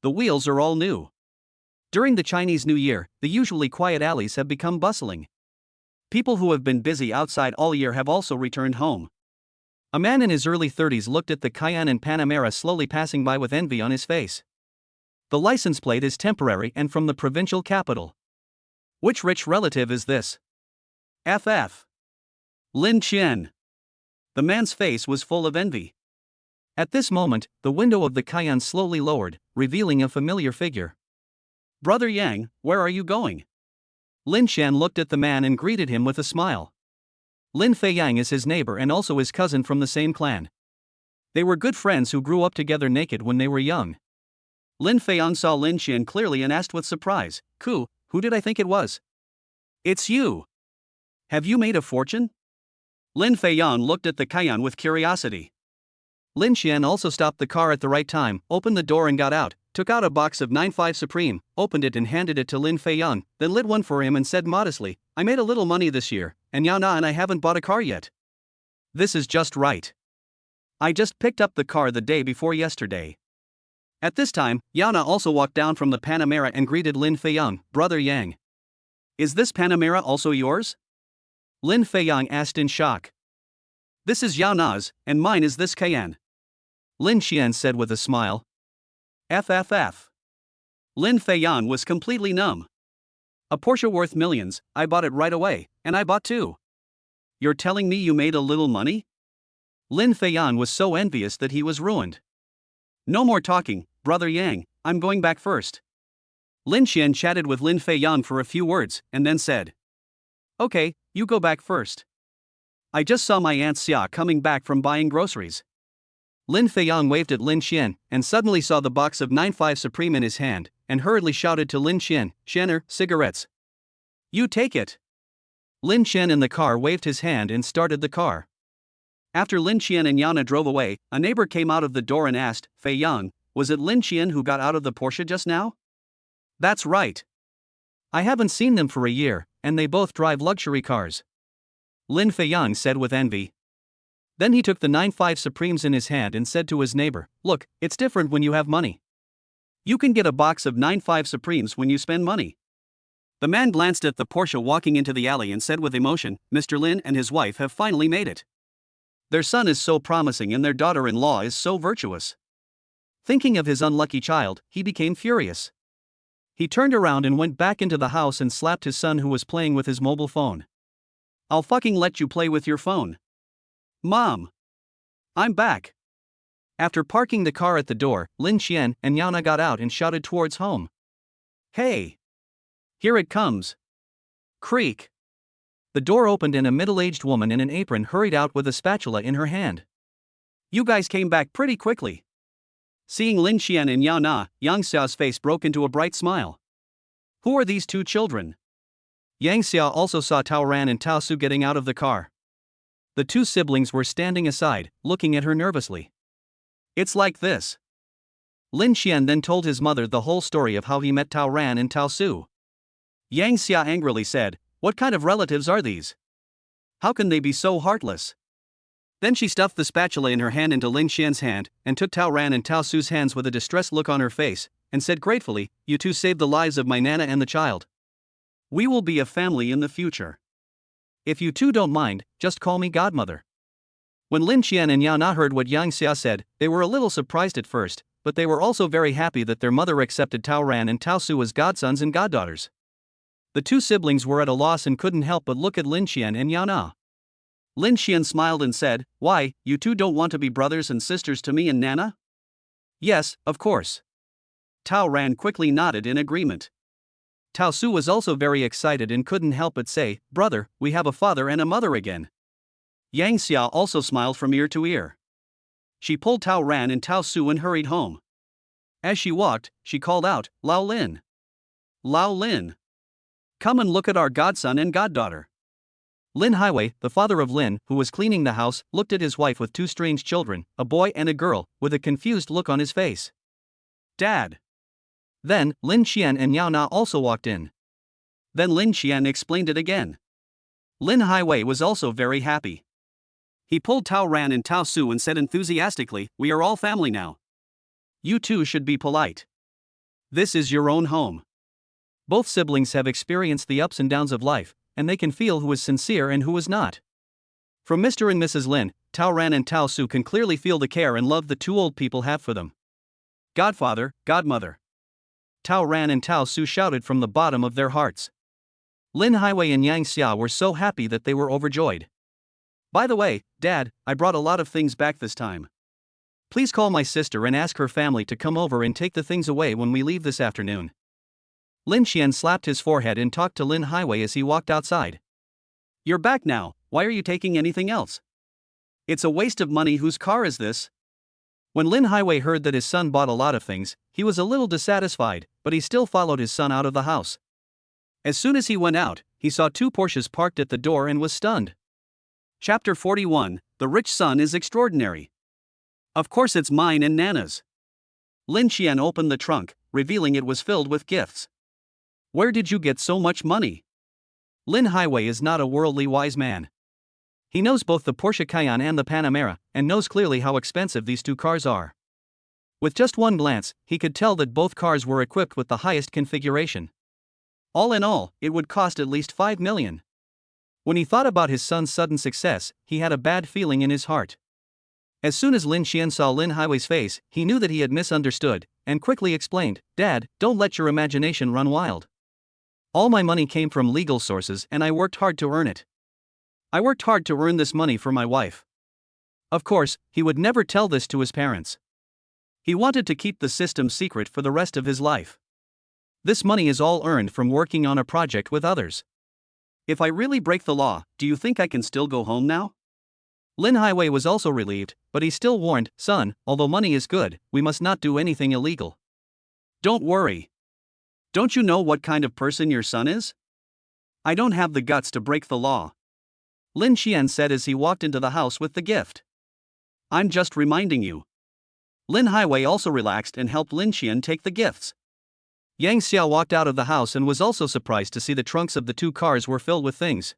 The wheels are all new. During the Chinese New Year, the usually quiet alleys have become bustling. People who have been busy outside all year have also returned home. A man in his early 30s looked at the Cayenne Panamera slowly passing by with envy on his face. The license plate is temporary and from the provincial capital. Which rich relative is this? FF. Lin Qian. The man's face was full of envy. At this moment, the window of the Cayenne slowly lowered, revealing a familiar figure. Brother Yang, where are you going? Lin Qian looked at the man and greeted him with a smile. Lin Feiyang is his neighbor and also his cousin from the same clan. They were good friends who grew up together naked when they were young. Lin Feiyang saw Lin Qian clearly and asked with surprise, who did I think it was? It's you. Have you made a fortune? Lin Feiyang looked at the Cayenne with curiosity. Lin Qian also stopped the car at the right time, opened the door and got out, took out a box of 9.5 Supreme, opened it and handed it to Lin Feiyang, then lit one for him and said modestly, I made a little money this year, and Yao Na and I haven't bought a car yet. This is just right. I just picked up the car the day before yesterday. At this time, Yao Na also walked down from the Panamera and greeted Lin Feiyang, Brother Yang. Is this Panamera also yours? Lin Feiyang asked in shock. This is Yao Na's, and mine is this Cayenne. Lin Qian said with a smile. FFF. Lin Feiyang was completely numb. A Porsche worth millions, I bought it right away, and I bought two. You're telling me you made a little money? Lin Feiyang was so envious that he was ruined. No more talking, Brother Yang, I'm going back first. Lin Qian chatted with Lin Feiyang for a few words, and then said. Okay, you go back first. I just saw my Aunt Xia coming back from buying groceries. Lin Feiyang waved at Lin Qian, and suddenly saw the box of 9.5 Supreme in his hand, and hurriedly shouted to Lin Qian, Qianer, cigarettes. You take it. Lin Qian in the car waved his hand and started the car. After Lin Qian and Yana drove away, a neighbor came out of the door and asked, Feiyang, was it Lin Qian who got out of the Porsche just now? That's right. I haven't seen them for a year, and they both drive luxury cars. Lin Feiyang said with envy. Then he took the 9.5 Supremes in his hand and said to his neighbor, look, it's different when you have money. You can get a box of 9.5 Supremes when you spend money. The man glanced at the Porsche walking into the alley and said with emotion, Mr. Lin and his wife have finally made it. Their son is so promising and their daughter-in-law is so virtuous. Thinking of his unlucky child, he became furious. He turned around and went back into the house and slapped his son who was playing with his mobile phone. I'll fucking let you play with your phone. Mom! I'm back. After parking the car at the door, Lin Qian and Yana got out and shouted towards home. Hey! Here it comes. Creak! The door opened and a middle-aged woman in an apron hurried out with a spatula in her hand. You guys came back pretty quickly. Seeing Lin Qian and Yao Na, Yang Xiao's face broke into a bright smile. Who are these two children? Yang Xiao also saw Tao Ran and Tao Su getting out of the car. The two siblings were standing aside, looking at her nervously. It's like this. Lin Qian then told his mother the whole story of how he met Tao Ran and Tao Su. Yang Xia angrily said, what kind of relatives are these? How can they be so heartless? Then she stuffed the spatula in her hand into Lin Qian's hand, and took Tao Ran and Tao Su's hands with a distressed look on her face, and said gratefully, you two saved the lives of my Nana and the child. We will be a family in the future. If you two don't mind, just call me godmother. When Lin Qian and Yao Na heard what Yang Xia said, they were a little surprised at first, but they were also very happy that their mother accepted Tao Ran and Tao Su as godsons and goddaughters. The two siblings were at a loss and couldn't help but look at Lin Qian and Yao Na. Lin Qian smiled and said, why, you two don't want to be brothers and sisters to me and Nana? Yes, of course. Tao Ran quickly nodded in agreement. Tao Su was also very excited and couldn't help but say, brother, we have a father and a mother again. Yang Xia also smiled from ear to ear. She pulled Tao Ran and Tao Su and hurried home. As she walked, she called out, Lao Lin. Lao Lin. Come and look at our godson and goddaughter. Lin Highway, the father of Lin, who was cleaning the house, looked at his wife with two strange children, a boy and a girl, with a confused look on his face. Dad. Then, Lin Xian and Yao Na also walked in. Then Lin Xian explained it again. Lin Highway was also very happy. He pulled Tao Ran and Tao Su and said enthusiastically, "We are all family now. You too should be polite. This is your own home." Both siblings have experienced the ups and downs of life, and they can feel who is sincere and who is not. From Mr. and Mrs. Lin, Tao Ran and Tao Su can clearly feel the care and love the two old people have for them. Godfather, godmother. Tao Ran and Tao Su shouted from the bottom of their hearts. Lin Highway and Yang Xia were so happy that they were overjoyed. By the way, Dad, I brought a lot of things back this time. Please call my sister and ask her family to come over and take the things away when we leave this afternoon. Lin Xian slapped his forehead and talked to Lin Highway as he walked outside. You're back now, why are you taking anything else? It's a waste of money. Whose car is this? When Lin Highway heard that his son bought a lot of things, he was a little dissatisfied, but he still followed his son out of the house. As soon as he went out, he saw two Porsches parked at the door and was stunned. Chapter 41, The Rich Son is Extraordinary. Of course it's mine and Nana's. Lin Xian opened the trunk, revealing it was filled with gifts. Where did you get so much money? Lin Highway is not a worldly wise man. He knows both the Porsche Cayenne and the Panamera, and knows clearly how expensive these two cars are. With just one glance, he could tell that both cars were equipped with the highest configuration. All in all, it would cost at least 5 million. When he thought about his son's sudden success, he had a bad feeling in his heart. As soon as Lin Xian saw Lin Highway's face, he knew that he had misunderstood, and quickly explained, "Dad, don't let your imagination run wild. All my money came from legal sources and I worked hard to earn it. I worked hard to earn this money for my wife." Of course, he would never tell this to his parents. He wanted to keep the system secret for the rest of his life. This money is all earned from working on a project with others. If I really break the law, do you think I can still go home now? Lin Highway was also relieved, but he still warned, "Son, although money is good, we must not do anything illegal." Don't worry. Don't you know what kind of person your son is? I don't have the guts to break the law. Lin Xian said as he walked into the house with the gift. I'm just reminding you. Lin Highway also relaxed and helped Lin Xian take the gifts. Yang Xia walked out of the house and was also surprised to see the trunks of the two cars were filled with things.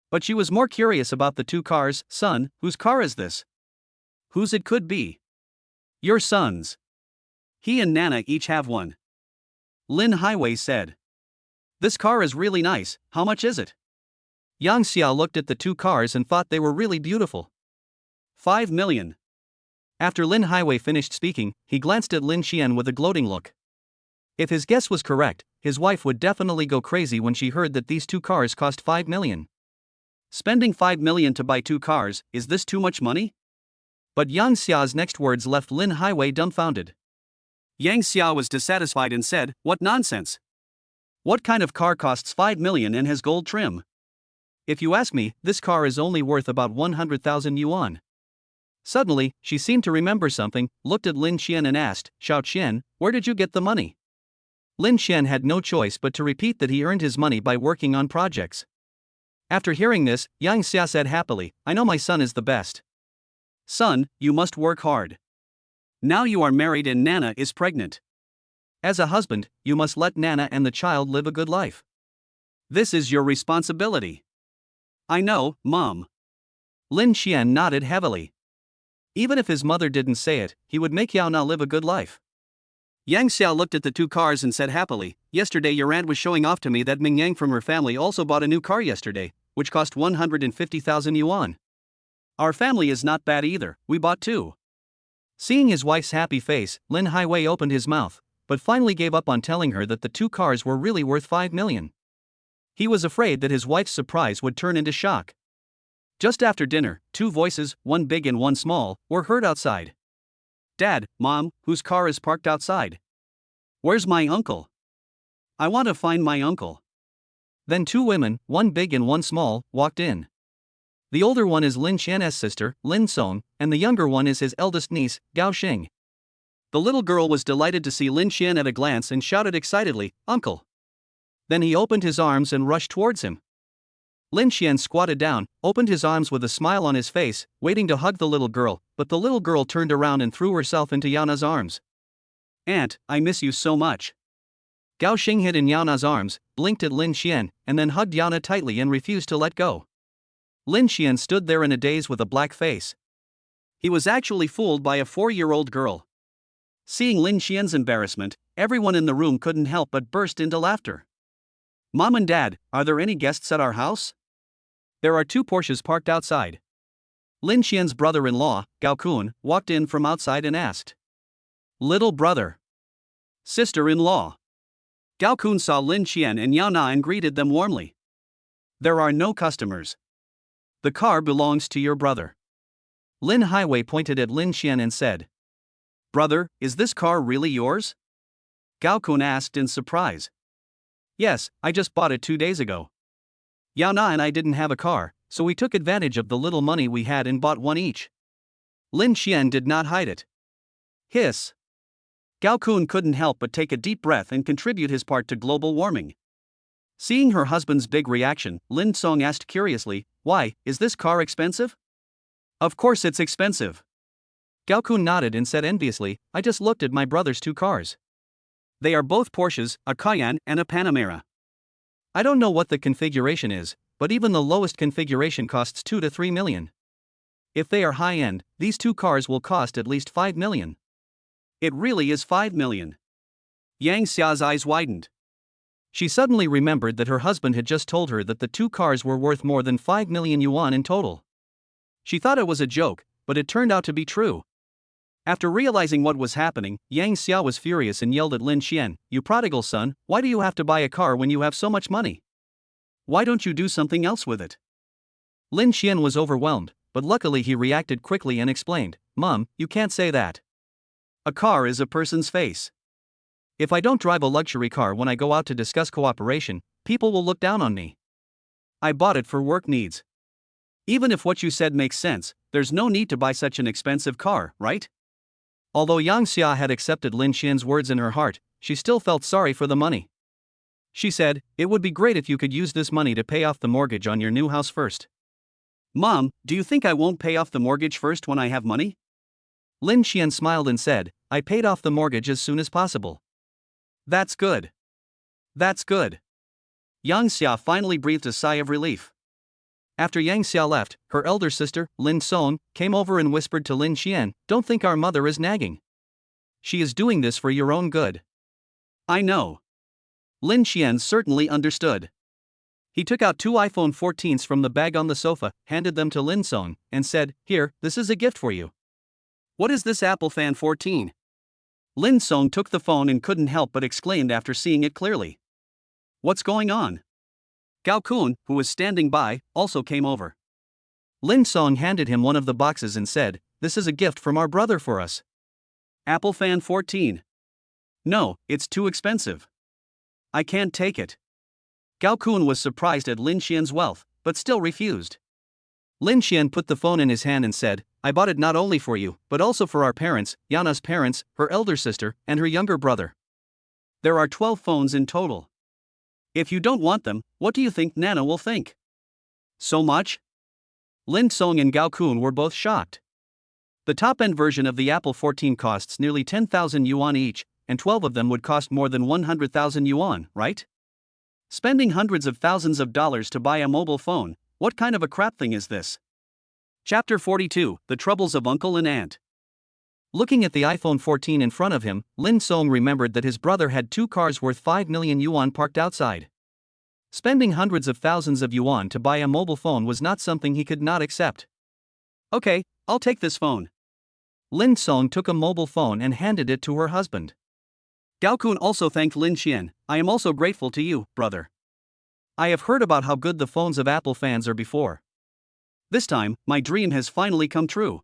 But she was more curious about the two cars. Son, whose car is this? Whose it could be? Your son's. He and Nana each have one. Lin Highway said. This car is really nice, how much is it? Yang Xia looked at the two cars and thought they were really beautiful. 5 million. After Lin Highway finished speaking, he glanced at Lin Xian with a gloating look. If his guess was correct, his wife would definitely go crazy when she heard that these two cars cost 5 million. Spending 5 million to buy two cars, is this too much money? But Yang Xia's next words left Lin Highway dumbfounded. Yang Xia was dissatisfied and said, "What nonsense? What kind of car costs 5 million and has gold trim? If you ask me, this car is only worth about 100,000 yuan. Suddenly, she seemed to remember something, looked at Lin Xian and asked, "Xiao Qian, where did you get the money?" Lin Xian had no choice but to repeat that he earned his money by working on projects. After hearing this, Yang Xia said happily, "I know my son is the best. Son, you must work hard. Now you are married and Nana is pregnant. As a husband, you must let Nana and the child live a good life. This is your responsibility." I know, Mom. Lin Xian nodded heavily. Even if his mother didn't say it, he would make Yao Na live a good life. Yang Xiao looked at the two cars and said happily, "Yesterday your aunt was showing off to me that Ming Yang from her family also bought a new car yesterday, which cost 150,000 yuan. Our family is not bad either, we bought two." Seeing his wife's happy face, Lin Highway opened his mouth, but finally gave up on telling her that the two cars were really worth 5 million. He was afraid that his wife's surprise would turn into shock. Just after dinner, two voices, one big and one small, were heard outside. "Dad, Mom, whose car is parked outside? Where's my uncle? I want to find my uncle." Then two women, one big and one small, walked in. The older one is Lin Xian's sister, Lin Song, and the younger one is his eldest niece, Gao Xing. The little girl was delighted to see Lin Xian at a glance and shouted excitedly, "Uncle! Then he opened his arms and rushed towards him. Lin Xian squatted down, opened his arms with a smile on his face, waiting to hug the little girl, but the little girl turned around and threw herself into Yana's arms. "Aunt, I miss you so much." Gao Xing hid in Yana's arms, blinked at Lin Xian, and then hugged Yana tightly and refused to let go. Lin Xian stood there in a daze with a black face. He was actually fooled by a 4-year-old girl. Seeing Lin Xian's embarrassment, everyone in the room couldn't help but burst into laughter. "Mom and Dad, are there any guests at our house?" "There are 2 Porsches parked outside." Lin Xian's brother-in-law, Gao Kun, walked in from outside and asked. "Little brother. Sister-in-law." Gao Kun saw Lin Xian and Yana and greeted them warmly. "There are no customers. The car belongs to your brother." Lin Highway pointed at Lin Xian and said. "Brother, is this car really yours?" Gao Kun asked in surprise. "Yes, I just bought it 2 days ago. Yana and I didn't have a car, so we took advantage of the little money we had and bought one each." Lin Xian did not hide it. Hiss. Gao Kun couldn't help but take a deep breath and contribute his part to global warming. Seeing her husband's big reaction, Lin Song asked curiously, "Why, is this car expensive?" "Of course it's expensive." Gao Kun nodded and said enviously, "I just looked at my brother's 2 cars. They are both Porsches, a Cayenne and a Panamera. I don't know what the configuration is, but even the lowest configuration costs 2 to 3 million. If they are high-end, these 2 cars will cost at least 5 million. It really is 5 million. Yang Xia's eyes widened. She suddenly remembered that her husband had just told her that the 2 cars were worth more than 5 million yuan in total. She thought it was a joke, but it turned out to be true. After realizing what was happening, Yang Xia was furious and yelled at Lin Xian, "You prodigal son, why do you have to buy a car when you have so much money? Why don't you do something else with it?" Lin Xian was overwhelmed, but luckily he reacted quickly and explained, "Mom, you can't say that. A car is a person's face. If I don't drive a luxury car when I go out to discuss cooperation, people will look down on me. I bought it for work needs. Even if what you said makes sense, there's no need to buy such an expensive car, right?" Although Yang Xia had accepted Lin Xian's words in her heart, she still felt sorry for the money. She said, "It would be great if you could use this money to pay off the mortgage on your new house first." "Mom, do you think I won't pay off the mortgage first when I have money?" Lin Xian smiled and said, "I paid off the mortgage as soon as possible." "That's good. That's good." Yang Xia finally breathed a sigh of relief. After Yang Xia left, her elder sister, Lin Song, came over and whispered to Lin Xian, "Don't think our mother is nagging. She is doing this for your own good." "I know." Lin Xian certainly understood. He took out 2 iPhone 14s from the bag on the sofa, handed them to Lin Song, and said, "Here, this is a gift for you." "What is this Apple Fan 14? Lin Song took the phone and couldn't help but exclaimed after seeing it clearly. "What's going on?" Gao Kun, who was standing by, also came over. Lin Song handed him one of the boxes and said, "This is a gift from our brother for us." "Apple Fan 14. No, it's too expensive. I can't take it." Gao Kun was surprised at Lin Xian's wealth, but still refused. Lin Xian put the phone in his hand and said, "I bought it not only for you, but also for our parents, Yana's parents, her elder sister, and her younger brother. There are 12 phones in total. If you don't want them, what do you think Nana will think?" "So much?" Lin Song and Gao Kun were both shocked. The top-end version of the Apple 14 costs nearly 10,000 yuan each, and 12 of them would cost more than 100,000 yuan, right? Spending hundreds of thousands of dollars to buy a mobile phone, what kind of a crap thing is this? Chapter 42, The Troubles of Uncle and Aunt. Looking at the iPhone 14 in front of him, Lin Song remembered that his brother had 2 cars worth 5 million yuan parked outside. Spending hundreds of thousands of yuan to buy a mobile phone was not something he could not accept. "Okay, I'll take this phone." Lin Song took a mobile phone and handed it to her husband. Gao Kun also thanked Lin Xian, "I am also grateful to you, brother. I have heard about how good the phones of Apple fans are before. This time, my dream has finally come true."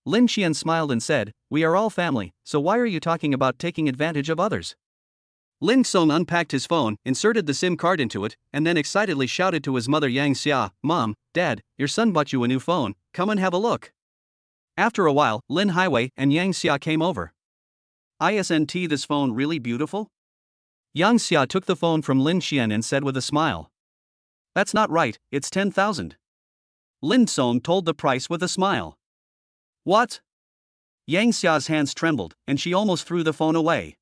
Lin Xian smiled and said, "We are all family, so why are you talking about taking advantage of others?" Lin Song unpacked his phone, inserted the SIM card into it, and then excitedly shouted to his mother Yang Xia, "Mom, Dad, your son bought you a new phone, come and have a look." After a while, Lin Highway and Yang Xia came over. "Isn't this phone really beautiful?" Yang Xia took the phone from Lin Xian and said with a smile. That's not right, it's 10,000. Lin Song told the price with a smile. What? Yang Xia's hands trembled, and she almost threw the phone away.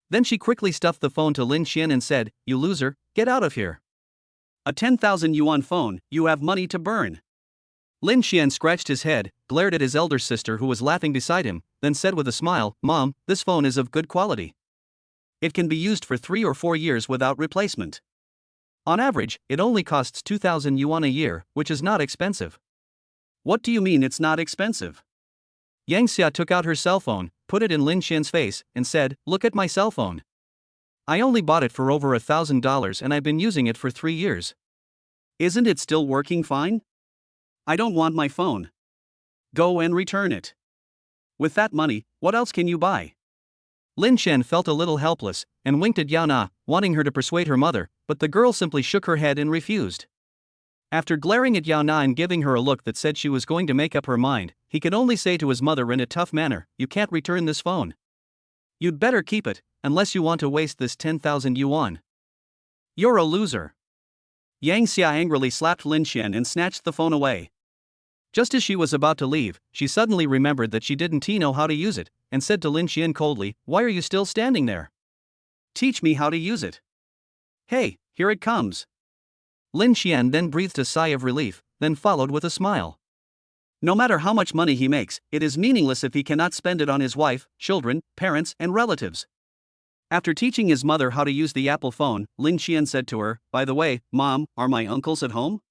Then she quickly stuffed the phone to Lin Xian and said, You loser, get out of here. A 10,000 yuan phone, you have money to burn. Lin Xian scratched his head, glared at his elder sister who was laughing beside him, then said with a smile, Mom, this phone is of good quality. It can be used for 3 or 4 years without replacement. On average, it only costs 2,000 yuan a year, which is not expensive. What do you mean it's not expensive? Yang Xia took out her cell phone, put it in Lin Xian's face, and said, Look at my cell phone. I only bought it for over $1,000 and I've been using it for 3 years. Isn't it still working fine? I don't want my phone. Go and return it. With that money, what else can you buy? Lin Xian felt a little helpless, and winked at Yao Na, wanting her to persuade her mother, but the girl simply shook her head and refused. After glaring at Yao Na and giving her a look that said she was going to make up her mind, he could only say to his mother in a tough manner, You can't return this phone. You'd better keep it, unless you want to waste this 10,000 yuan. You're a loser. Yang Xia angrily slapped Lin Xian and snatched the phone away. Just as she was about to leave, she suddenly remembered that she didn't know how to use it, and said to Lin Xian coldly, Why are you still standing there? Teach me how to use it. Hey, here it comes. Lin Xian then breathed a sigh of relief, then followed with a smile. No matter how much money he makes, it is meaningless if he cannot spend it on his wife, children, parents, and relatives. After teaching his mother how to use the Apple phone, Lin Xian said to her, By the way, Mom, are my uncles at home?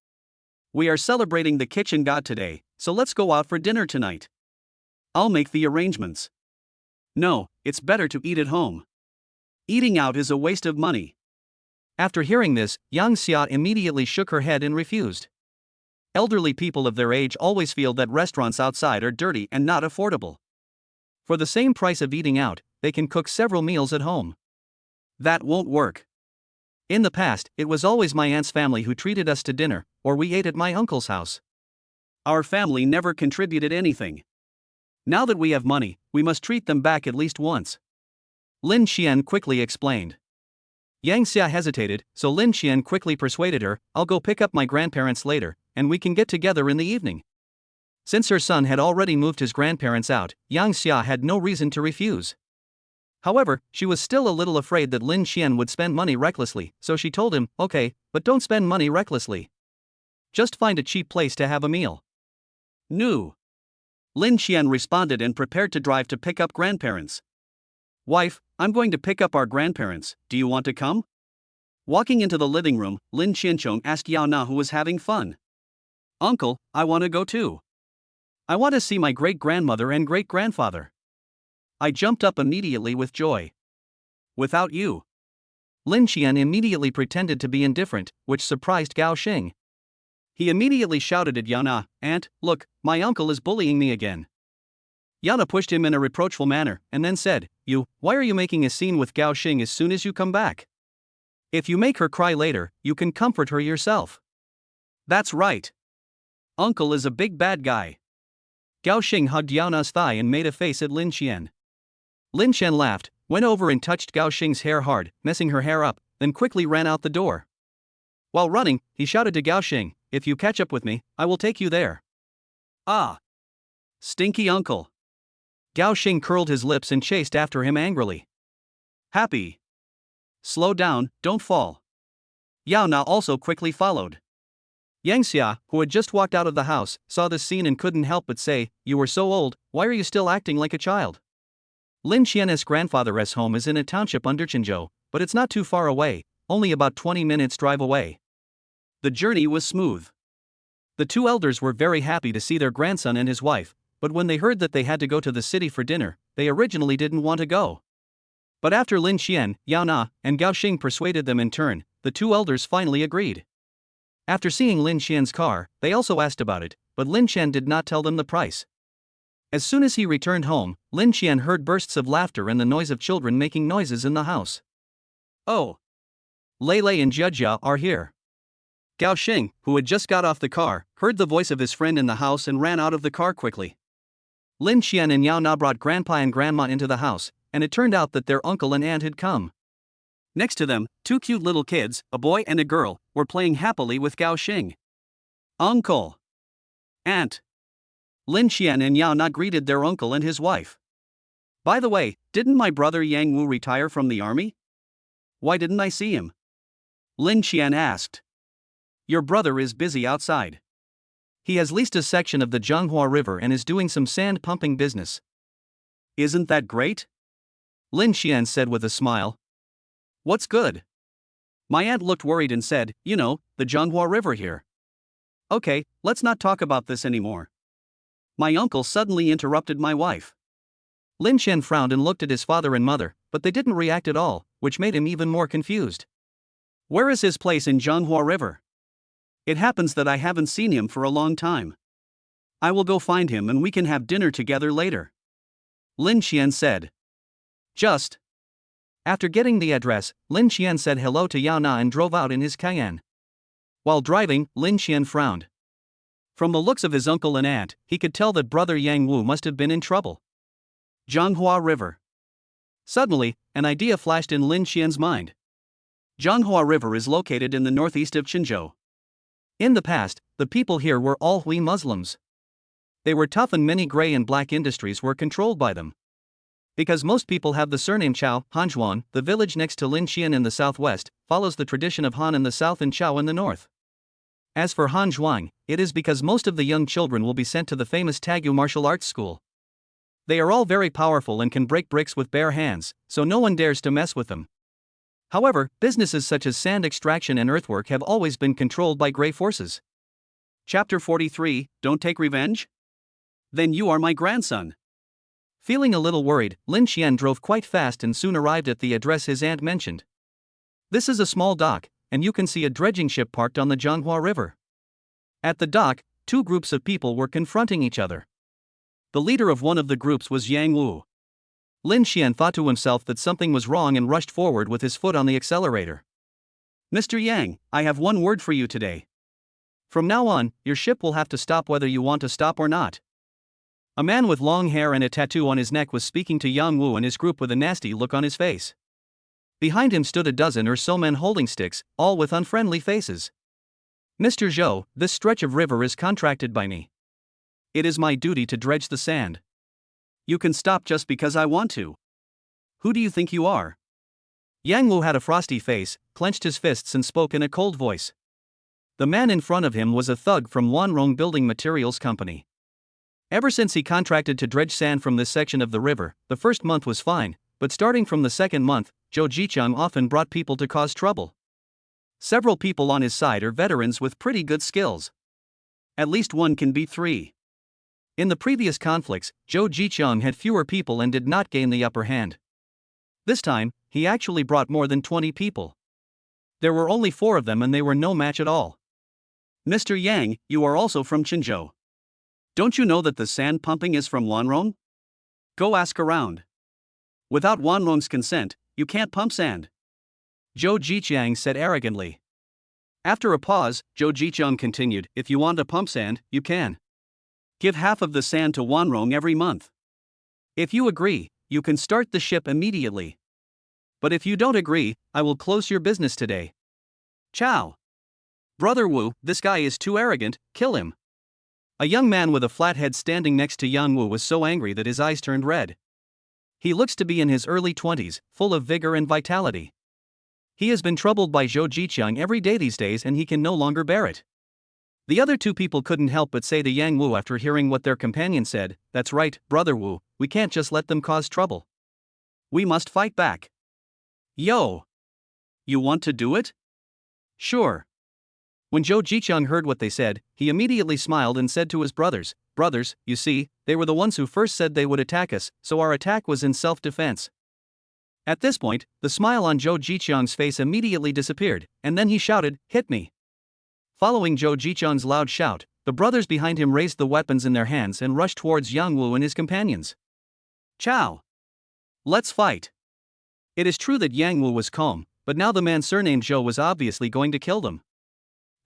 We are celebrating the kitchen god today, so let's go out for dinner tonight. I'll make the arrangements. No, it's better to eat at home. Eating out is a waste of money. After hearing this, Yang Xia immediately shook her head and refused. Elderly people of their age always feel that restaurants outside are dirty and not affordable. For the same price of eating out, they can cook several meals at home. That won't work. In the past, it was always my aunt's family who treated us to dinner, or we ate at my uncle's house. Our family never contributed anything. Now that we have money, we must treat them back at least once. Lin Xian quickly explained. Yang Xia hesitated, so Lin Xian quickly persuaded her, I'll go pick up my grandparents later, and we can get together in the evening. Since her son had already moved his grandparents out, Yang Xia had no reason to refuse. However, she was still a little afraid that Lin Xian would spend money recklessly, so she told him, Okay, but don't spend money recklessly. Just find a cheap place to have a meal. No. Lin Xian responded and prepared to drive to pick up grandparents. Wife, I'm going to pick up our grandparents, do you want to come? Walking into the living room, Lin Xianchong asked Yao Na who was having fun. Uncle, I want to go too. I want to see my great-grandmother and great-grandfather. I jumped up immediately with joy. Without you. Lin Xian immediately pretended to be indifferent, which surprised Gao Xing. He immediately shouted at Yao Na, Aunt, look, my uncle is bullying me again. Yao Na pushed him in a reproachful manner, and then said, why are you making a scene with Gao Xing as soon as you come back? If you make her cry later, you can comfort her yourself. That's right. Uncle is a big bad guy. Gao Xing hugged Yao Na's thigh and made a face at Lin Xian. Lin Xian laughed, went over and touched Gao Xing's hair hard, messing her hair up, then quickly ran out the door. While running, he shouted to Gao Xing, if you catch up with me, I will take you there. Ah! Stinky uncle. Gao Xing curled his lips and chased after him angrily. Happy. Slow down, don't fall. Yao Na also quickly followed. Yang Xia, who had just walked out of the house, saw this scene and couldn't help but say, You are so old, why are you still acting like a child? Lin Xian's grandfather's home is in a township under Qinzhou, but it's not too far away, only about 20 minutes drive away. The journey was smooth. The two elders were very happy to see their grandson and his wife, but when they heard that they had to go to the city for dinner, they originally didn't want to go. But after Lin Xian, Yao Na, and Gao Xing persuaded them in turn, the two elders finally agreed. After seeing Lin Xian's car, they also asked about it, but Lin Xian did not tell them the price. As soon as he returned home, Lin Xian heard bursts of laughter and the noise of children making noises in the house. Oh! Lei Lei and Jia are here. Gao Xing, who had just got off the car, heard the voice of his friend in the house and ran out of the car quickly. Lin Xian and Yao Na brought Grandpa and Grandma into the house, and it turned out that their uncle and aunt had come. Next to them, two cute little kids, a boy and a girl, were playing happily with Gao Xing. Uncle! Aunt! Lin Xian and Yao Na greeted their uncle and his wife. By the way, didn't my brother Yang Wu retire from the army? Why didn't I see him? Lin Xian asked. Your brother is busy outside. He has leased a section of the Zhonghua River and is doing some sand pumping business. Isn't that great? Lin Xian said with a smile. What's good? My aunt looked worried and said, you know, the Zhonghua River here. Okay, let's not talk about this anymore. My uncle suddenly interrupted my wife. Lin Xian frowned and looked at his father and mother, but they didn't react at all, which made him even more confused. Where is his place in Zhonghua River? It happens that I haven't seen him for a long time. I will go find him and we can have dinner together later. Lin Xian said. Just. After getting the address, Lin Xian said hello to Yao Na and drove out in his Cayenne. While driving, Lin Xian frowned. From the looks of his uncle and aunt, he could tell that brother Yang Wu must have been in trouble. Zhonghua River. Suddenly, an idea flashed in Lin Xian's mind. Zhonghua River is located in the northeast of Qinzhou. In the past, the people here were all Hui Muslims. They were tough and many gray and black industries were controlled by them. Because most people have the surname Chao, Hanzhuan, the village next to Linxian in the southwest, follows the tradition of Han in the south and Chao in the north. As for Hanzhuang, it is because most of the young children will be sent to the famous Tagu martial arts school. They are all very powerful and can break bricks with bare hands, so no one dares to mess with them. However, businesses such as sand extraction and earthwork have always been controlled by gray forces. Chapter 43, Don't Take Revenge? Then you are my grandson. Feeling a little worried, Lin Xian drove quite fast and soon arrived at the address his aunt mentioned. This is a small dock, and you can see a dredging ship parked on the Zhonghua River. At the dock, two groups of people were confronting each other. The leader of one of the groups was Yang Wu. Lin Xian thought to himself that something was wrong and rushed forward with his foot on the accelerator. Mr. Yang, I have one word for you today. From now on, your ship will have to stop whether you want to stop or not. A man with long hair and a tattoo on his neck was speaking to Yang Wu and his group with a nasty look on his face. Behind him stood a dozen or so men holding sticks, all with unfriendly faces. Mr. Zhou, this stretch of river is contracted by me. It is my duty to dredge the sand. You can stop just because I want to. Who do you think you are? Yang Wu had a frosty face, clenched his fists and spoke in a cold voice. The man in front of him was a thug from Wanrong Building Materials Company. Ever since he contracted to dredge sand from this section of the river, the first month was fine, but starting from the second month, Zhou Jicheng often brought people to cause trouble. Several people on his side are veterans with pretty good skills. At least one can beat three. In the previous conflicts, Zhou Jicheng had fewer people and did not gain the upper hand. This time, he actually brought more than 20 people. There were only 4 of them and they were no match at all. Mr. Yang, you are also from Qinzhou. Don't you know that the sand pumping is from Wanrong? Go ask around. Without Wanrong's consent, you can't pump sand. Zhou Jicheng said arrogantly. After a pause, Zhou Jicheng continued, if you want to pump sand, you can. Give half of the sand to Wanrong every month. If you agree, you can start the ship immediately. But if you don't agree, I will close your business today. Ciao. Brother Wu, this guy is too arrogant, kill him. A young man with a flat head standing next to Yang Wu was so angry that his eyes turned red. He looks to be in his early 20s, full of vigor and vitality. He has been troubled by Zhou Jicheng every day these days and he can no longer bear it. The other 2 people couldn't help but say to Yang Wu after hearing what their companion said, that's right, Brother Wu, we can't just let them cause trouble. We must fight back. Yo! You want to do it? Sure. When Zhou Jicheng heard what they said, he immediately smiled and said to his brothers, brothers, you see, they were the ones who first said they would attack us, so our attack was in self-defense. At this point, the smile on Zhou Jicheng's face immediately disappeared, and then he shouted, hit me. Following Zhou Jicheng's loud shout, the brothers behind him raised the weapons in their hands and rushed towards Yang Wu and his companions. Ciao! Let's fight! It is true that Yang Wu was calm, but now the man surnamed Zhou was obviously going to kill them.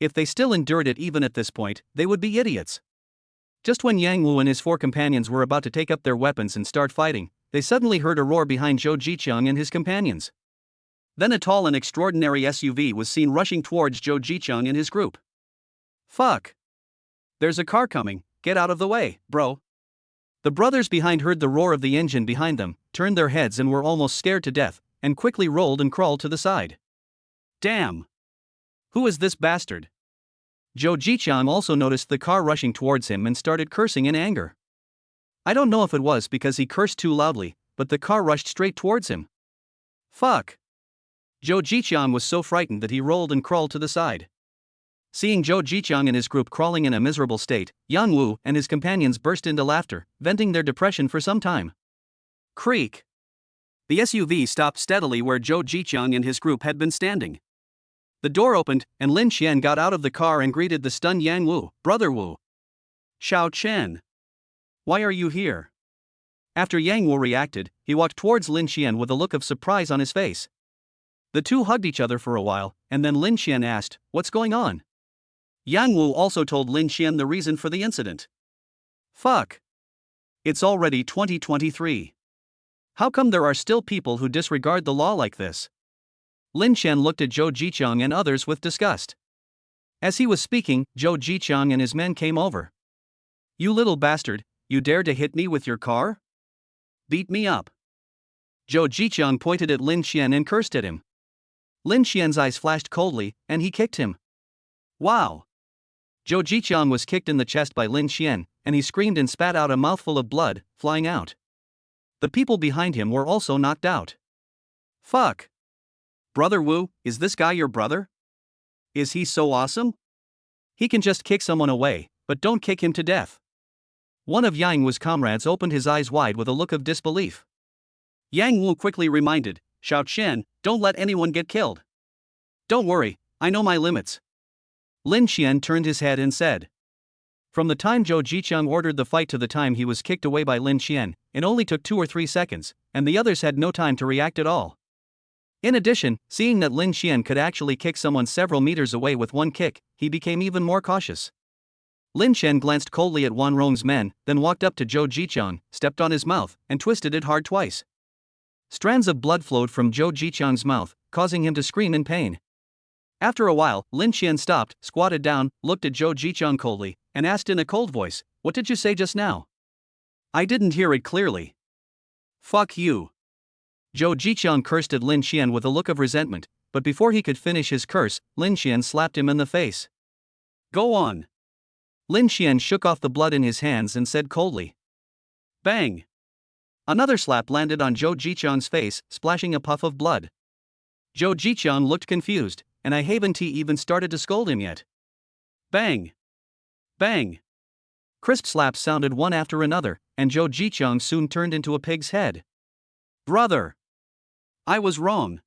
If they still endured it even at this point, they would be idiots. Just when Yang Wu and his 4 companions were about to take up their weapons and start fighting, they suddenly heard a roar behind Zhou Jicheng and his companions. Then a tall and extraordinary SUV was seen rushing towards Zhou Jicheng and his group. Fuck! There's a car coming, get out of the way, bro. The brothers behind heard the roar of the engine behind them, turned their heads and were almost scared to death, and quickly rolled and crawled to the side. Damn! Who is this bastard? Zhou Jicheng also noticed the car rushing towards him and started cursing in anger. I don't know if it was because he cursed too loudly, but the car rushed straight towards him. Fuck! Zhou Jicheng was so frightened that he rolled and crawled to the side. Seeing Zhou Jicheng and his group crawling in a miserable state, Yang Wu and his companions burst into laughter, venting their depression for some time. Creak! The SUV stopped steadily where Zhou Jicheng and his group had been standing. The door opened, and Lin Xian got out of the car and greeted the stunned Yang Wu. Brother Wu. Xiao Chen. Why are you here? After Yang Wu reacted, he walked towards Lin Xian with a look of surprise on his face. The two hugged each other for a while, and then Lin Xian asked, "What's going on?" Yang Wu also told Lin Xian the reason for the incident. Fuck. It's already 2023. How come there are still people who disregard the law like this? Lin Xian looked at Zhou Jicheng and others with disgust. As he was speaking, Zhou Jicheng and his men came over. You little bastard, you dare to hit me with your car? Beat me up. Zhou Jicheng pointed at Lin Xian and cursed at him. Lin Xian's eyes flashed coldly, and he kicked him. Wow. Zhou Jicheng was kicked in the chest by Lin Xian, and he screamed and spat out a mouthful of blood, flying out. The people behind him were also knocked out. Fuck. Brother Wu, is this guy your brother? Is he so awesome? He can just kick someone away, but don't kick him to death. One of Yang Wu's comrades opened his eyes wide with a look of disbelief. Yang Wu quickly reminded, Xiao Chen, don't let anyone get killed. Don't worry, I know my limits. Lin Xian turned his head and said. From the time Zhou Jicheng ordered the fight to the time he was kicked away by Lin Xian, it only took 2 or 3 seconds, and the others had no time to react at all. In addition, seeing that Lin Xian could actually kick someone several meters away with one kick, he became even more cautious. Lin Xian glanced coldly at Wan Rong's men, then walked up to Zhou Jicheng, stepped on his mouth, and twisted it hard twice. Strands of blood flowed from Zhou Jicheng's mouth, causing him to scream in pain. After a while, Lin Xian stopped, squatted down, looked at Zhou Jicheng coldly, and asked in a cold voice, "What did you say just now?" I didn't hear it clearly. Fuck you. Zhou Jicheng cursed at Lin Xian with a look of resentment, but before he could finish his curse, Lin Xian slapped him in the face. Go on. Lin Xian shook off the blood in his hands and said coldly. Bang. Another slap landed on Zhou Jicheng's face, splashing a puff of blood. Zhou Jicheng looked confused, and I haven't even started to scold him yet. Bang. Bang. Crisp slaps sounded one after another, and Zhou Jicheng soon turned into a pig's head. Brother. I was wrong.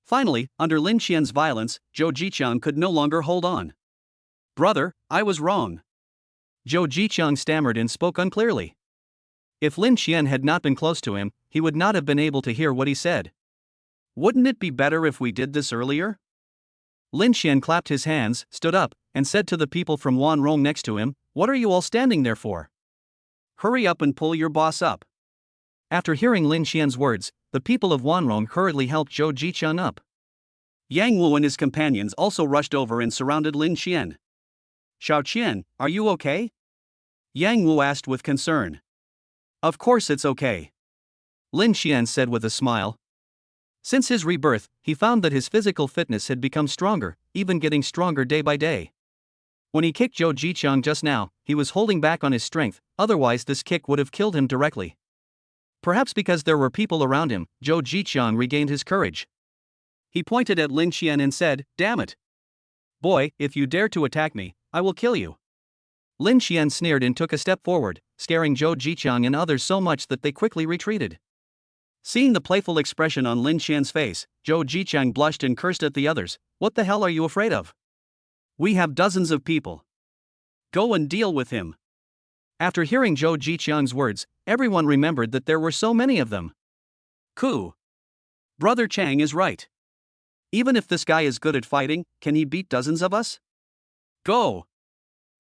Finally, under Lin Xian's violence, Zhou Jicheng could no longer hold on. Brother, I was wrong. Zhou Jicheng stammered and spoke unclearly. If Lin Xian had not been close to him, he would not have been able to hear what he said. Wouldn't it be better if we did this earlier? Lin Xian clapped his hands, stood up, and said to the people from Wan Rong next to him, "What are you all standing there for? Hurry up and pull your boss up." After hearing Lin Xian's words, the people of Wan Rong hurriedly helped Zhou Jicheng up. Yang Wu and his companions also rushed over and surrounded Lin Xian. Xiao Qian, are you okay? Yang Wu asked with concern. Of course it's okay. Lin Xian said with a smile. Since his rebirth, he found that his physical fitness had become stronger, even getting stronger day by day. When he kicked Zhou Jicheng just now, he was holding back on his strength, otherwise this kick would have killed him directly. Perhaps because there were people around him, Zhou Jicheng regained his courage. He pointed at Lin Xian and said, "Damn it. Boy, if you dare to attack me, I will kill you." Lin Xian sneered and took a step forward, scaring Zhou Jicheng and others so much that they quickly retreated. Seeing the playful expression on Lin Xian's face, Zhou Jicheng blushed and cursed at the others. What the hell are you afraid of? We have dozens of people. Go and deal with him. After hearing Zhou Jicheng's words, everyone remembered that there were so many of them. Cool. Brother Chang is right. Even if this guy is good at fighting, can he beat dozens of us? Go.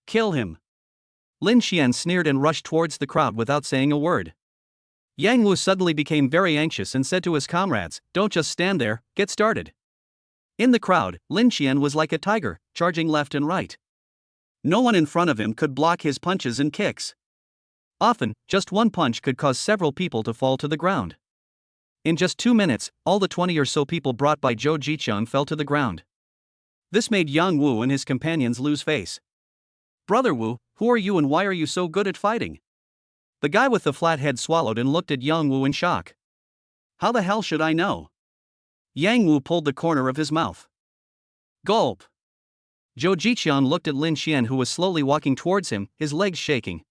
Kill him. Lin Xian sneered and rushed towards the crowd without saying a word. Yang Wu suddenly became very anxious and said to his comrades, "Don't just stand there, get started." In the crowd, Lin Qian was like a tiger, charging left and right. No one in front of him could block his punches and kicks. Often, just one punch could cause several people to fall to the ground. In just 2 minutes, all the 20 or so people brought by Zhou Jiqiang fell to the ground. This made Yang Wu and his companions lose face. "Brother Wu, who are you and why are you so good at fighting?" The guy with the flat head swallowed and looked at Yang Wu in shock. "How the hell should I know?" Yang Wu pulled the corner of his mouth. Gulp. Zhou Jiqiang looked at Lin Qian, who was slowly walking towards him, his legs shaking.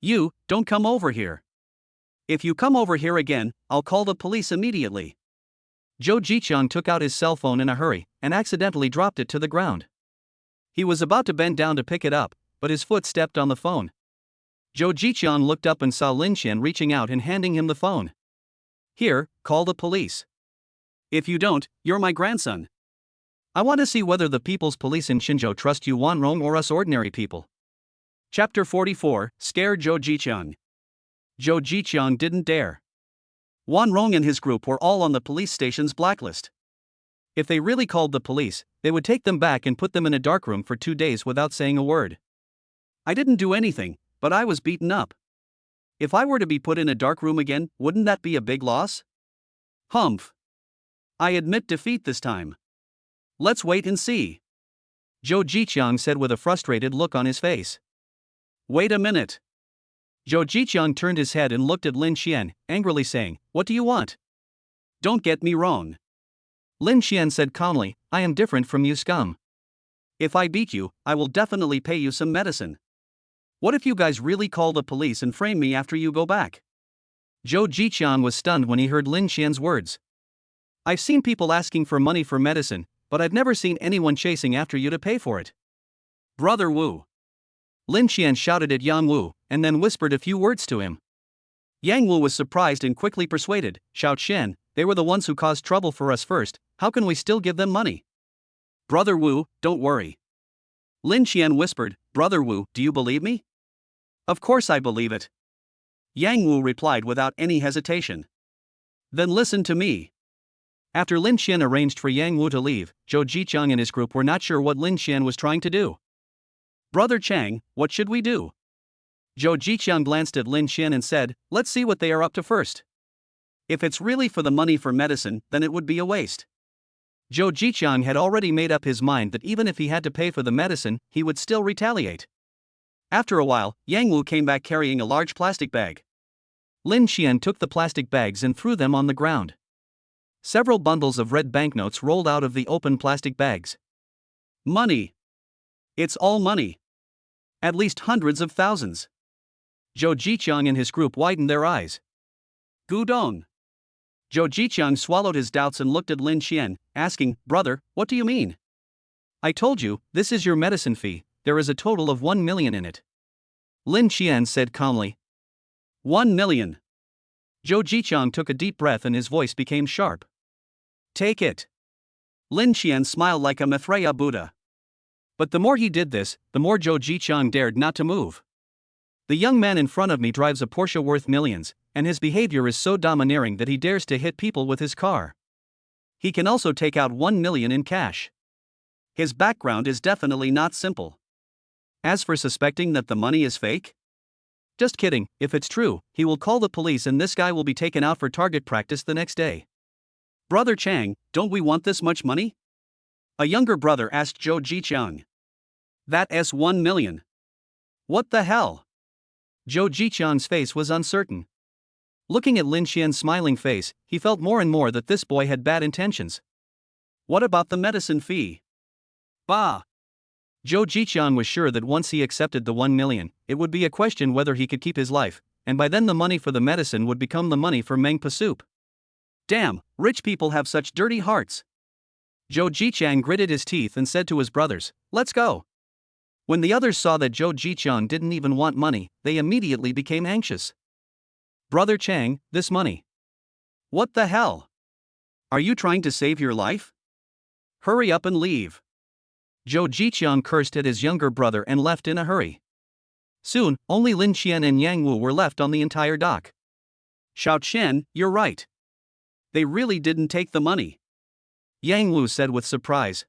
"You, don't come over here. If you come over here again, I'll call the police immediately." Zhou Jiqiang took out his cell phone in a hurry and accidentally dropped it to the ground. He was about to bend down to pick it up, but his foot stepped on the phone. Zhou Jiqiang looked up and saw Lin Qian reaching out and handing him the phone. "Here, call the police. If you don't, you're my grandson. I want to see whether the people's police in Xinzhou trust you Wanrong or us ordinary people." Chapter 44, Scared Zhou Jiqiang. Zhou Jiqiang didn't dare. Wanrong and his group were all on the police station's blacklist. If they really called the police, they would take them back and put them in a darkroom for 2 days without saying a word. "I didn't do anything, but I was beaten up. If I were to be put in a dark room again, wouldn't that be a big loss?" "Humph. I admit defeat this time. Let's wait and see," Zhou Jiqiang said with a frustrated look on his face. "Wait a minute." Zhou Jiqiang turned his head and looked at Lin Qian, angrily saying, "What do you want?" "Don't get me wrong," Lin Qian said calmly, "I am different from you scum. If I beat you, I will definitely pay you some medicine. What if you guys really call the police and frame me after you go back?" Zhou Jiqiang was stunned when he heard Lin Qian's words. "I've seen people asking for money for medicine, but I've never seen anyone chasing after you to pay for it." "Brother Wu," Lin Qian shouted at Yang Wu, and then whispered a few words to him. Yang Wu was surprised and quickly persuaded, "Xiao Shen, they were the ones who caused trouble for us first, how can we still give them money?" "Brother Wu, don't worry." Lin Qian whispered, "Brother Wu, do you believe me?" "Of course I believe it," Yang Wu replied without any hesitation. "Then listen to me." After Lin Qian arranged for Yang Wu to leave, Zhou Jiqiang and his group were not sure what Lin Qian was trying to do. "Brother Chang, what should we do?" Zhou Jiqiang glanced at Lin Qian and said, "Let's see what they are up to first. If it's really for the money for medicine, then it would be a waste." Zhou Jiqiang had already made up his mind that even if he had to pay for the medicine, he would still retaliate. After a while, Yang Wu came back carrying a large plastic bag. Lin Qian took the plastic bags and threw them on the ground. Several bundles of red banknotes rolled out of the open plastic bags. "Money! It's all money! At least hundreds of thousands!" Zhou Jiqiang and his group widened their eyes. "Gudong!" Zhou Jiqiang swallowed his doubts and looked at Lin Qian, asking, "Brother, what do you mean?" "I told you, this is your medicine fee, there is a total of 1 million in it," Lin Qian said calmly. 1 million. Zhou Jiqiang took a deep breath and his voice became sharp. "Take it." Lin Qian smiled like a Maitreya Buddha. But the more he did this, the more Zhou Jiqiang dared not to move. "The young man in front of me drives a Porsche worth millions, and his behavior is so domineering that he dares to hit people with his car. He can also take out 1 million in cash. His background is definitely not simple. As for suspecting that the money is fake? Just kidding, if it's true, he will call the police and this guy will be taken out for target practice the next day." "Brother Chang, don't we want this much money?" a younger brother asked Zhou Jiqiang. "That's 1 million. What the hell?" Zhou Jiqiang's face was uncertain. Looking at Lin Qian's smiling face, he felt more and more that this boy had bad intentions. "What about the medicine fee?" "Bah!" Zhou Jiqiang was sure that once he accepted the 1 million, it would be a question whether he could keep his life, and by then the money for the medicine would become the money for Mengpa soup. Damn, rich people have such dirty hearts. Zhou Jiqiang gritted his teeth and said to his brothers, "Let's go." When the others saw that Zhou Jiqiang didn't even want money, they immediately became anxious. "Brother Chang, this money. What the hell? Are you trying to save your life? Hurry up and leave." Zhou Jiqiang cursed at his younger brother and left in a hurry. Soon, only Lin Qian and Yang Wu were left on the entire dock. Xiao Chen, you're right. They really didn't take the money. Yang Wu said with surprise.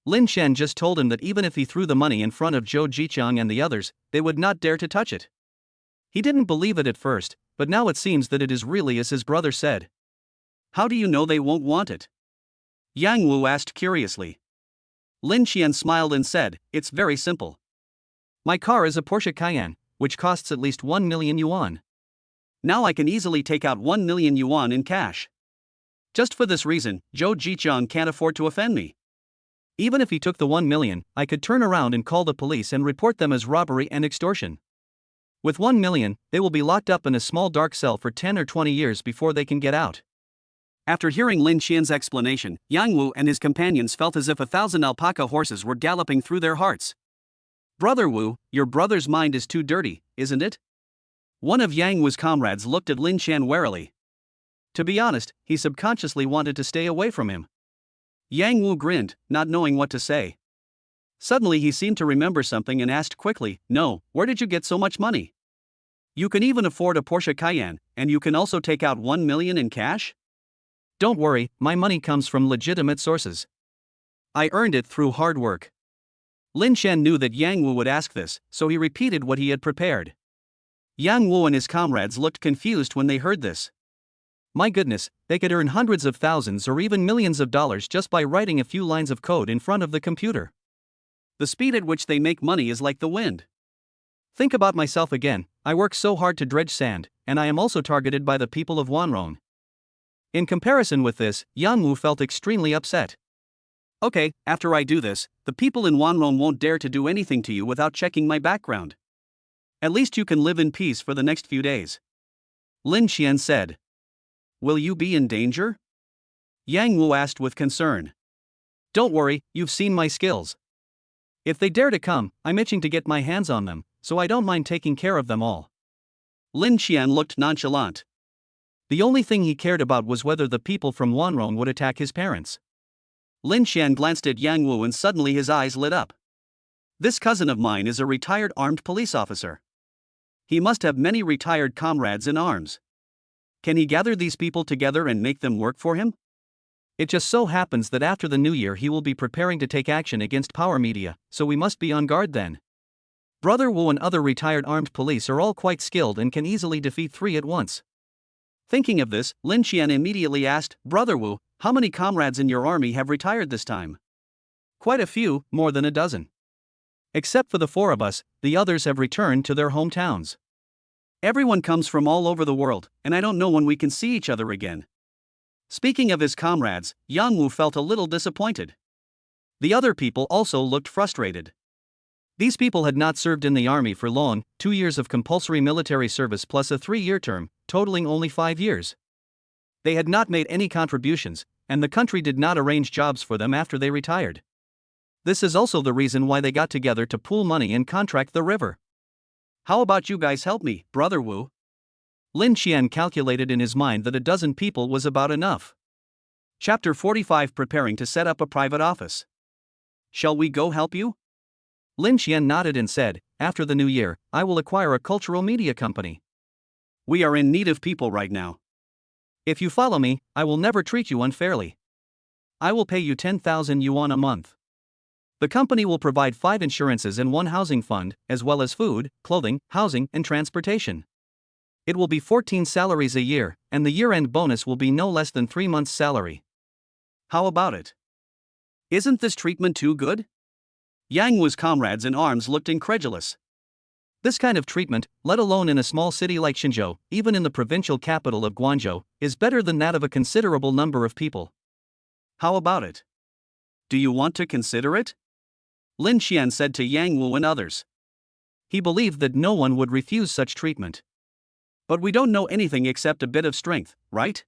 Lin Xian just told him that even if he threw the money in front of Zhou Jiqiang and the others, they would not dare to touch it. He didn't believe it at first, but now it seems that it is really as his brother said. How do you know they won't want it? Yang Wu asked curiously. Lin Xian smiled and said, it's very simple. My car is a Porsche Cayenne, which costs at least 1 million yuan. Now I can easily take out 1 million yuan in cash. Just for this reason, Zhou Jiqiang can't afford to offend me. Even if he took the 1 million, I could turn around and call the police and report them as robbery and extortion. With 1 million, they will be locked up in a small dark cell for 10 or 20 years before they can get out. After hearing Lin Xian's explanation, Yang Wu and his companions felt as if 1,000 alpaca horses were galloping through their hearts. Brother Wu, your brother's mind is too dirty, isn't it? One of Yang Wu's comrades looked at Lin Xian warily. To be honest, he subconsciously wanted to stay away from him. Yang Wu grinned, not knowing what to say. Suddenly he seemed to remember something and asked quickly, no, where did you get so much money? You can even afford a Porsche Cayenne, and you can also take out 1 million in cash? Don't worry, my money comes from legitimate sources. I earned it through hard work. Lin Xian knew that Yang Wu would ask this, so he repeated what he had prepared. Yang Wu and his comrades looked confused when they heard this. My goodness, they could earn hundreds of thousands or even millions of dollars just by writing a few lines of code in front of the computer. The speed at which they make money is like the wind. Think about myself again, I work so hard to dredge sand, and I am also targeted by the people of Wanrong. In comparison with this, Yang Wu felt extremely upset. Okay, after I do this, the people in Wanrong won't dare to do anything to you without checking my background. At least you can live in peace for the next few days. Lin Xian said. Will you be in danger? Yang Wu asked with concern. Don't worry, you've seen my skills. If they dare to come, I'm itching to get my hands on them, so I don't mind taking care of them all. Lin Xian looked nonchalant. The only thing he cared about was whether the people from Wanrong would attack his parents. Lin Xian glanced at Yang Wu and suddenly his eyes lit up. This cousin of mine is a retired armed police officer. He must have many retired comrades in arms. Can he gather these people together and make them work for him? It just so happens that after the new year he will be preparing to take action against Power Media, so we must be on guard then. Brother Wu and other retired armed police are all quite skilled and can easily defeat 3 at once. Thinking of this, Lin Xian immediately asked, Brother Wu, how many comrades in your army have retired this time? Quite a few, more than a dozen. Except for the 4 of us, the others have returned to their hometowns. Everyone comes from all over the world, and I don't know when we can see each other again. Speaking of his comrades, Yang Wu felt a little disappointed. The other people also looked frustrated. These people had not served in the army for long, 2 years of compulsory military service plus a 3-year term, totaling only 5 years. They had not made any contributions, and the country did not arrange jobs for them after they retired. This is also the reason why they got together to pool money and contract the river. How about you guys help me, Brother Wu? Lin Xian calculated in his mind that a dozen people was about enough. Chapter 45 Preparing to set up a private office. Shall we go help you? Lin Xian nodded and said, after the new year, I will acquire a cultural media company. We are in need of people right now. If you follow me, I will never treat you unfairly. I will pay you 10,000 yuan a month. The company will provide 5 insurances and 1 housing fund, as well as food, clothing, housing, and transportation. It will be 14 salaries a year, and the year-end bonus will be no less than 3 months' salary. How about it? Isn't this treatment too good? Yang Wu's comrades in arms looked incredulous. This kind of treatment, let alone in a small city like Xinzhou, even in the provincial capital of Guangzhou, is better than that of a considerable number of people. How about it? Do you want to consider it? Lin Xian said to Yang Wu and others. He believed that no one would refuse such treatment. But we don't know anything except a bit of strength, right?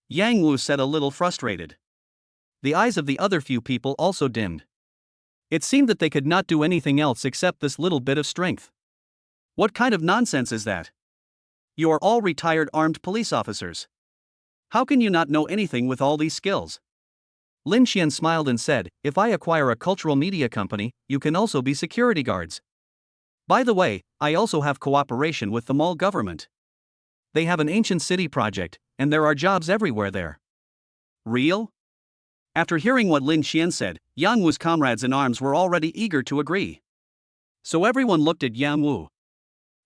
Yang Wu said a little frustrated. The eyes of the other few people also dimmed. It seemed that they could not do anything else except this little bit of strength. What kind of nonsense is that? You are all retired armed police officers. How can you not know anything with all these skills? Lin Xian smiled and said, if I acquire a cultural media company, you can also be security guards. By the way, I also have cooperation with the mall government. They have an ancient city project, and there are jobs everywhere there. Real? After hearing what Lin Xian said, Yang Wu's comrades in arms were already eager to agree. So everyone looked at Yang Wu.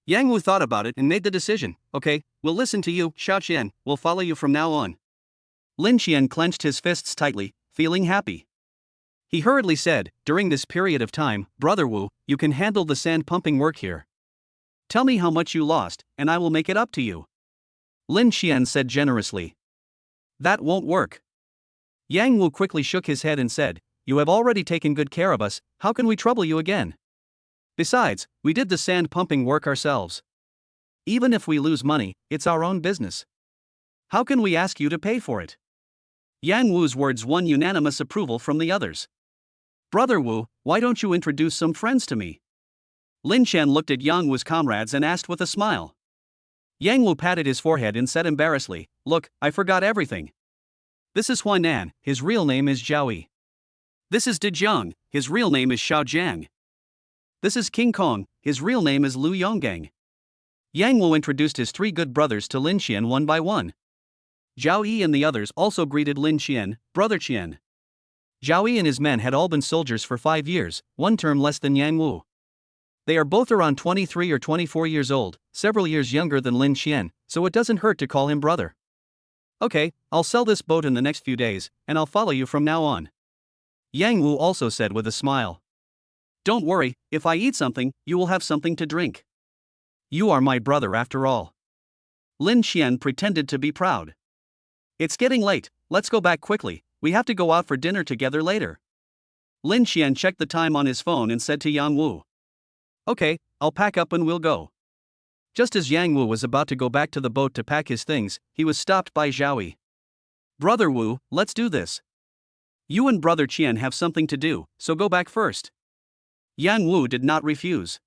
Yang Wu thought about it and made the decision. Okay, we'll listen to you, Xiao Qian, we'll follow you from now on. Lin Xian clenched his fists tightly, feeling happy. He hurriedly said, during this period of time, Brother Wu, you can handle the sand pumping work here. Tell me how much you lost, and I will make it up to you. Lin Xian said generously. That won't work. Yang Wu quickly shook his head and said, you have already taken good care of us, how can we trouble you again? Besides, we did the sand pumping work ourselves. Even if we lose money, it's our own business. How can we ask you to pay for it? Yang Wu's words won unanimous approval from the others. Brother Wu, why don't you introduce some friends to me? Lin Xian looked at Yang Wu's comrades and asked with a smile. Yang Wu patted his forehead and said embarrassedly, look, I forgot everything. This is Huanan, his real name is Zhao Yi. This is De Jiang, his real name is Xiao Jiang. This is King Kong, his real name is Lu Yonggang. Yang Wu introduced his three good brothers to Lin Xian one by one. Zhao Yi and the others also greeted Lin Xian, Brother Qian. Zhao Yi and his men had all been soldiers for 5 years, one term less than Yang Wu. They are both around 23 or 24 years old, several years younger than Lin Xian, so it doesn't hurt to call him brother. Okay, I'll sell this boat in the next few days, and I'll follow you from now on. Yang Wu also said with a smile. Don't worry, if I eat something, you will have something to drink. You are my brother after all. Lin Xian pretended to be proud. It's getting late, let's go back quickly, we have to go out for dinner together later. Lin Xian checked the time on his phone and said to Yang Wu. Okay, I'll pack up and we'll go. Just as Yang Wu was about to go back to the boat to pack his things, he was stopped by Zhao Yi. Brother Wu, let's do this. You and Brother Qian have something to do, so go back first. Yang Wu did not refuse.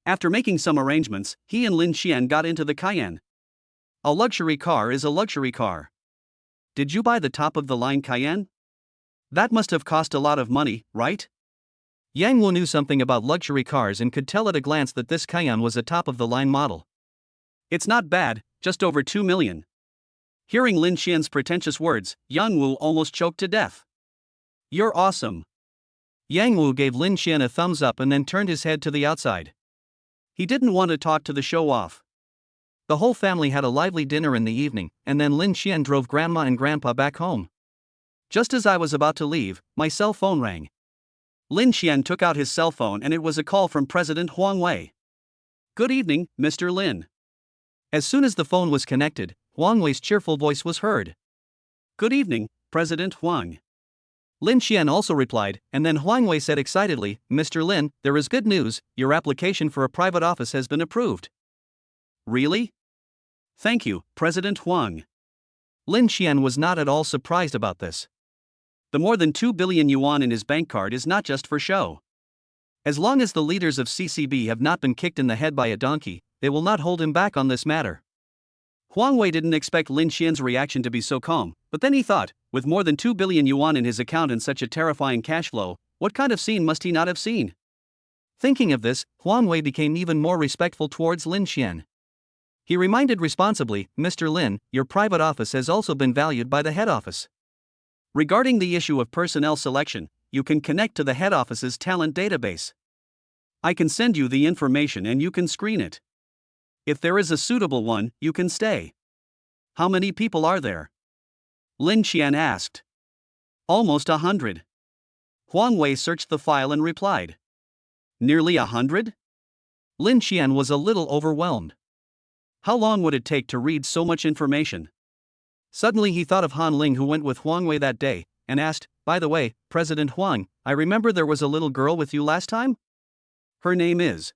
After making some arrangements, he and Lin Xian got into the Cayenne. A luxury car is a luxury car. Did you buy the top-of-the-line Cayenne? That must have cost a lot of money, right? Yang Wu knew something about luxury cars and could tell at a glance that this Cayenne was a top-of-the-line model. It's not bad, just over 2 million. Hearing Lin Xian's pretentious words, Yang Wu almost choked to death. You're awesome. Yang Wu gave Lin Xian a thumbs up and then turned his head to the outside. He didn't want to talk to the show-off. The whole family had a lively dinner in the evening, and then Lin Xian drove Grandma and Grandpa back home. Just as I was about to leave, my cell phone rang. Lin Xian took out his cell phone and it was a call from President Huang Wei. Good evening, Mr. Lin. As soon as the phone was connected, Huang Wei's cheerful voice was heard. Good evening, President Huang. Lin Xian also replied, and then Huang Wei said excitedly, Mr. Lin, there is good news, your application for a private office has been approved. Really? Thank you, President Huang. Lin Xian was not at all surprised about this. The more than 2 billion yuan in his bank card is not just for show. As long as the leaders of CCB have not been kicked in the head by a donkey, they will not hold him back on this matter. Huang Wei didn't expect Lin Xian's reaction to be so calm, but then he thought, with more than 2 billion yuan in his account and such a terrifying cash flow, what kind of scene must he not have seen? Thinking of this, Huang Wei became even more respectful towards Lin Xian. He reminded responsibly, Mr. Lin, your private office has also been valued by the head office. Regarding the issue of personnel selection, you can connect to the head office's talent database. I can send you the information and you can screen it. If there is a suitable one, you can stay. How many people are there? Lin Xian asked. Almost 100. Huang Wei searched the file and replied. Nearly 100? Lin Xian was a little overwhelmed. How long would it take to read so much information? Suddenly he thought of Han Ling who went with Huang Wei that day, and asked, by the way, President Huang, I remember there was a little girl with you last time? Her name is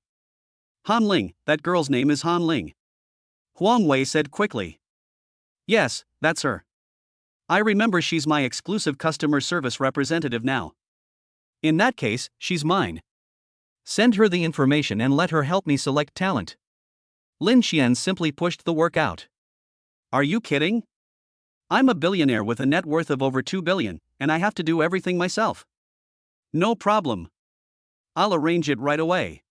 Han Ling, that girl's name is Han Ling. Huang Wei said quickly. Yes, that's her. I remember she's my exclusive customer service representative now. In that case, she's mine. Send her the information and let her help me select talent. Lin Xian simply pushed the work out. Are you kidding? I'm a billionaire with a net worth of over 2 billion, and I have to do everything myself. No problem. I'll arrange it right away.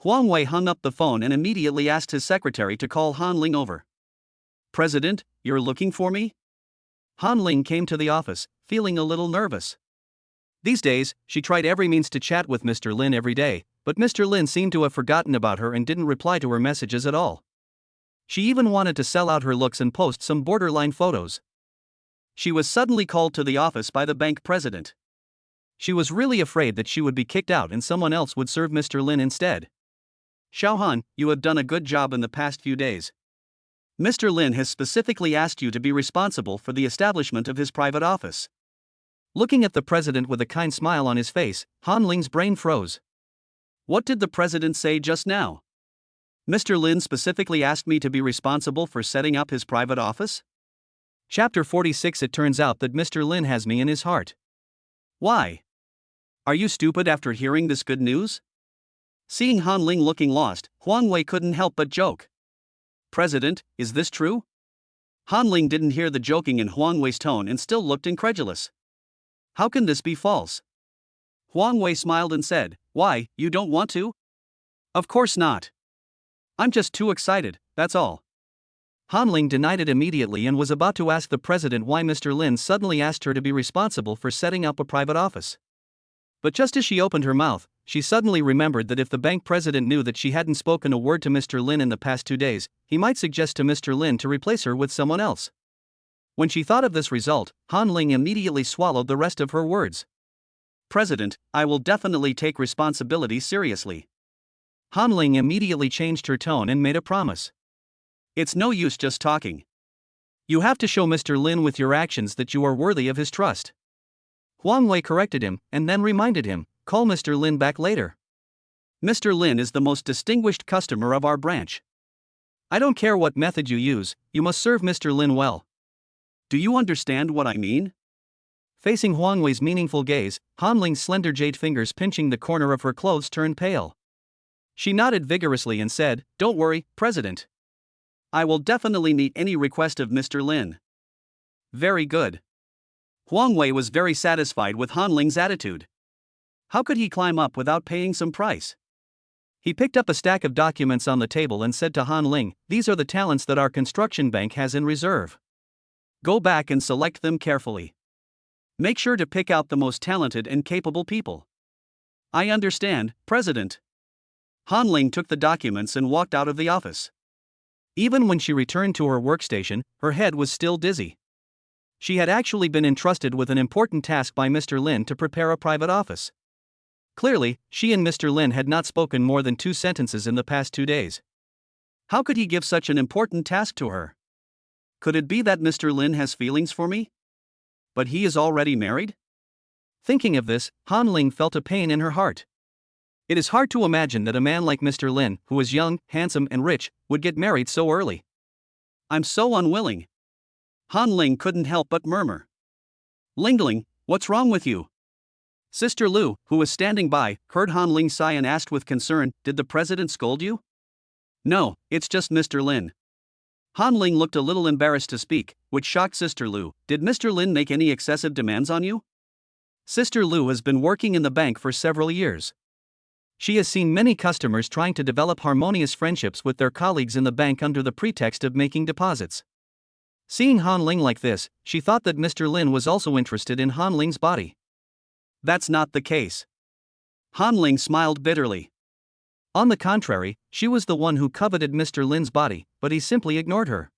Huang Wei hung up the phone and immediately asked his secretary to call Han Ling over. President, you're looking for me? Han Ling came to the office, feeling a little nervous. These days, she tried every means to chat with Mr. Lin every day, but Mr. Lin seemed to have forgotten about her and didn't reply to her messages at all. She even wanted to sell out her looks and post some borderline photos. She was suddenly called to the office by the bank president. She was really afraid that she would be kicked out and someone else would serve Mr. Lin instead. Xiaohan, you have done a good job in the past few days. Mr. Lin has specifically asked you to be responsible for the establishment of his private office. Looking at the president with a kind smile on his face, Han Ling's brain froze. What did the president say just now? Mr. Lin specifically asked me to be responsible for setting up his private office? Chapter 46. It turns out that Mr. Lin has me in his heart. Why? Are you stupid after hearing this good news? Seeing Han Ling looking lost, Huang Wei couldn't help but joke. President, is this true? Han Ling didn't hear the joking in Huang Wei's tone and still looked incredulous. How can this be false? Huang Wei smiled and said, Why, you don't want to? Of course not. I'm just too excited, that's all. Han Ling denied it immediately and was about to ask the president why Mr. Lin suddenly asked her to be responsible for setting up a private office. But just as she opened her mouth, she suddenly remembered that if the bank president knew that she hadn't spoken a word to Mr. Lin in the past 2 days, he might suggest to Mr. Lin to replace her with someone else. When she thought of this result, Han Ling immediately swallowed the rest of her words. President, I will definitely take responsibility seriously. Han Ling immediately changed her tone and made a promise. It's no use just talking. You have to show Mr. Lin with your actions that you are worthy of his trust. Huang Wei corrected him and then reminded him, call Mr. Lin back later. Mr. Lin is the most distinguished customer of our branch. I don't care what method you use, you must serve Mr. Lin well. Do you understand what I mean? Facing Huang Wei's meaningful gaze, Han Ling's slender jade fingers pinching the corner of her clothes turned pale. She nodded vigorously and said, Don't worry, President. I will definitely meet any request of Mr. Lin. Very good. Huang Wei was very satisfied with Han Ling's attitude. How could he climb up without paying some price? He picked up a stack of documents on the table and said to Han Ling, These are the talents that our construction bank has in reserve. Go back and select them carefully. Make sure to pick out the most talented and capable people. I understand, President. Han Ling took the documents and walked out of the office. Even when she returned to her workstation, her head was still dizzy. She had actually been entrusted with an important task by Mr. Lin to prepare a private office. Clearly, she and Mr. Lin had not spoken more than 2 sentences in the past 2 days. How could he give such an important task to her? Could it be that Mr. Lin has feelings for me? But he is already married? Thinking of this, Han Ling felt a pain in her heart. It is hard to imagine that a man like Mr. Lin, who is young, handsome and rich, would get married so early. I'm so unwilling. Han Ling couldn't help but murmur. Lingling, what's wrong with you? Sister Lu, who was standing by, heard Han Ling sigh and asked with concern, Did the president scold you? No, it's just Mr. Lin. Han Ling looked a little embarrassed to speak, which shocked Sister Lu. Did Mr. Lin make any excessive demands on you? Sister Lu has been working in the bank for several years. She has seen many customers trying to develop harmonious friendships with their colleagues in the bank under the pretext of making deposits. Seeing Han Ling like this, she thought that Mr. Lin was also interested in Han Ling's body. That's not the case. Han Ling smiled bitterly. On the contrary, she was the one who coveted Mr. Lin's body, but he simply ignored her.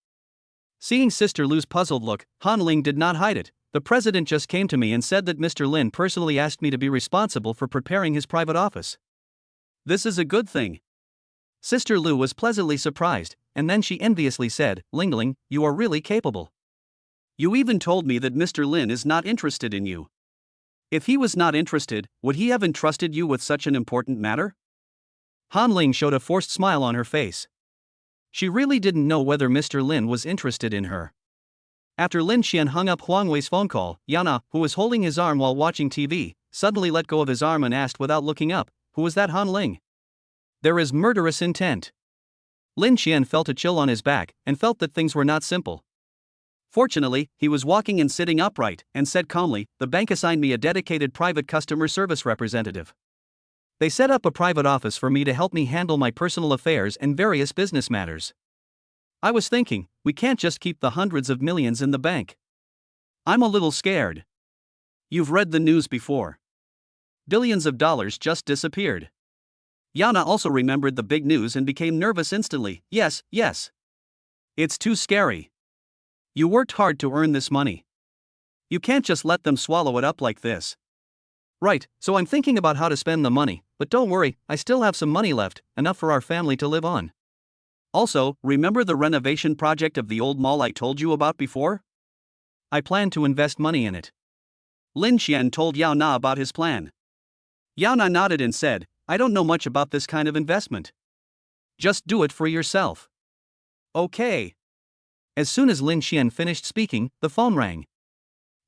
Seeing Sister Lu's puzzled look, Han Ling did not hide it. The president just came to me and said that Mr. Lin personally asked me to be responsible for preparing his private office. This is a good thing. Sister Lu was pleasantly surprised, and then she enviously said, Lingling, you are really capable. You even told me that Mr. Lin is not interested in you. If he was not interested, would he have entrusted you with such an important matter? Han Ling showed a forced smile on her face. She really didn't know whether Mr. Lin was interested in her. After Lin Xian hung up Huang Wei's phone call, Yana, who was holding his arm while watching TV, suddenly let go of his arm and asked without looking up, Who was that Han Ling? There is murderous intent. Lin Xian felt a chill on his back and felt that things were not simple. Fortunately, he was walking and sitting upright and said calmly, The bank assigned me a dedicated private customer service representative. They set up a private office for me to help me handle my personal affairs and various business matters. I was thinking, we can't just keep the hundreds of millions in the bank. I'm a little scared. You've read the news before. Billions of dollars just disappeared. Yana also remembered the big news and became nervous instantly. Yes, yes. It's too scary. You worked hard to earn this money. You can't just let them swallow it up like this. Right, so I'm thinking about how to spend the money, but don't worry, I still have some money left, enough for our family to live on. Also, remember the renovation project of the old mall I told you about before? I plan to invest money in it. Lin Xian told Yao Na about his plan. Yao Na nodded and said, I don't know much about this kind of investment. Just do it for yourself. Okay. As soon as Lin Xian finished speaking, the phone rang.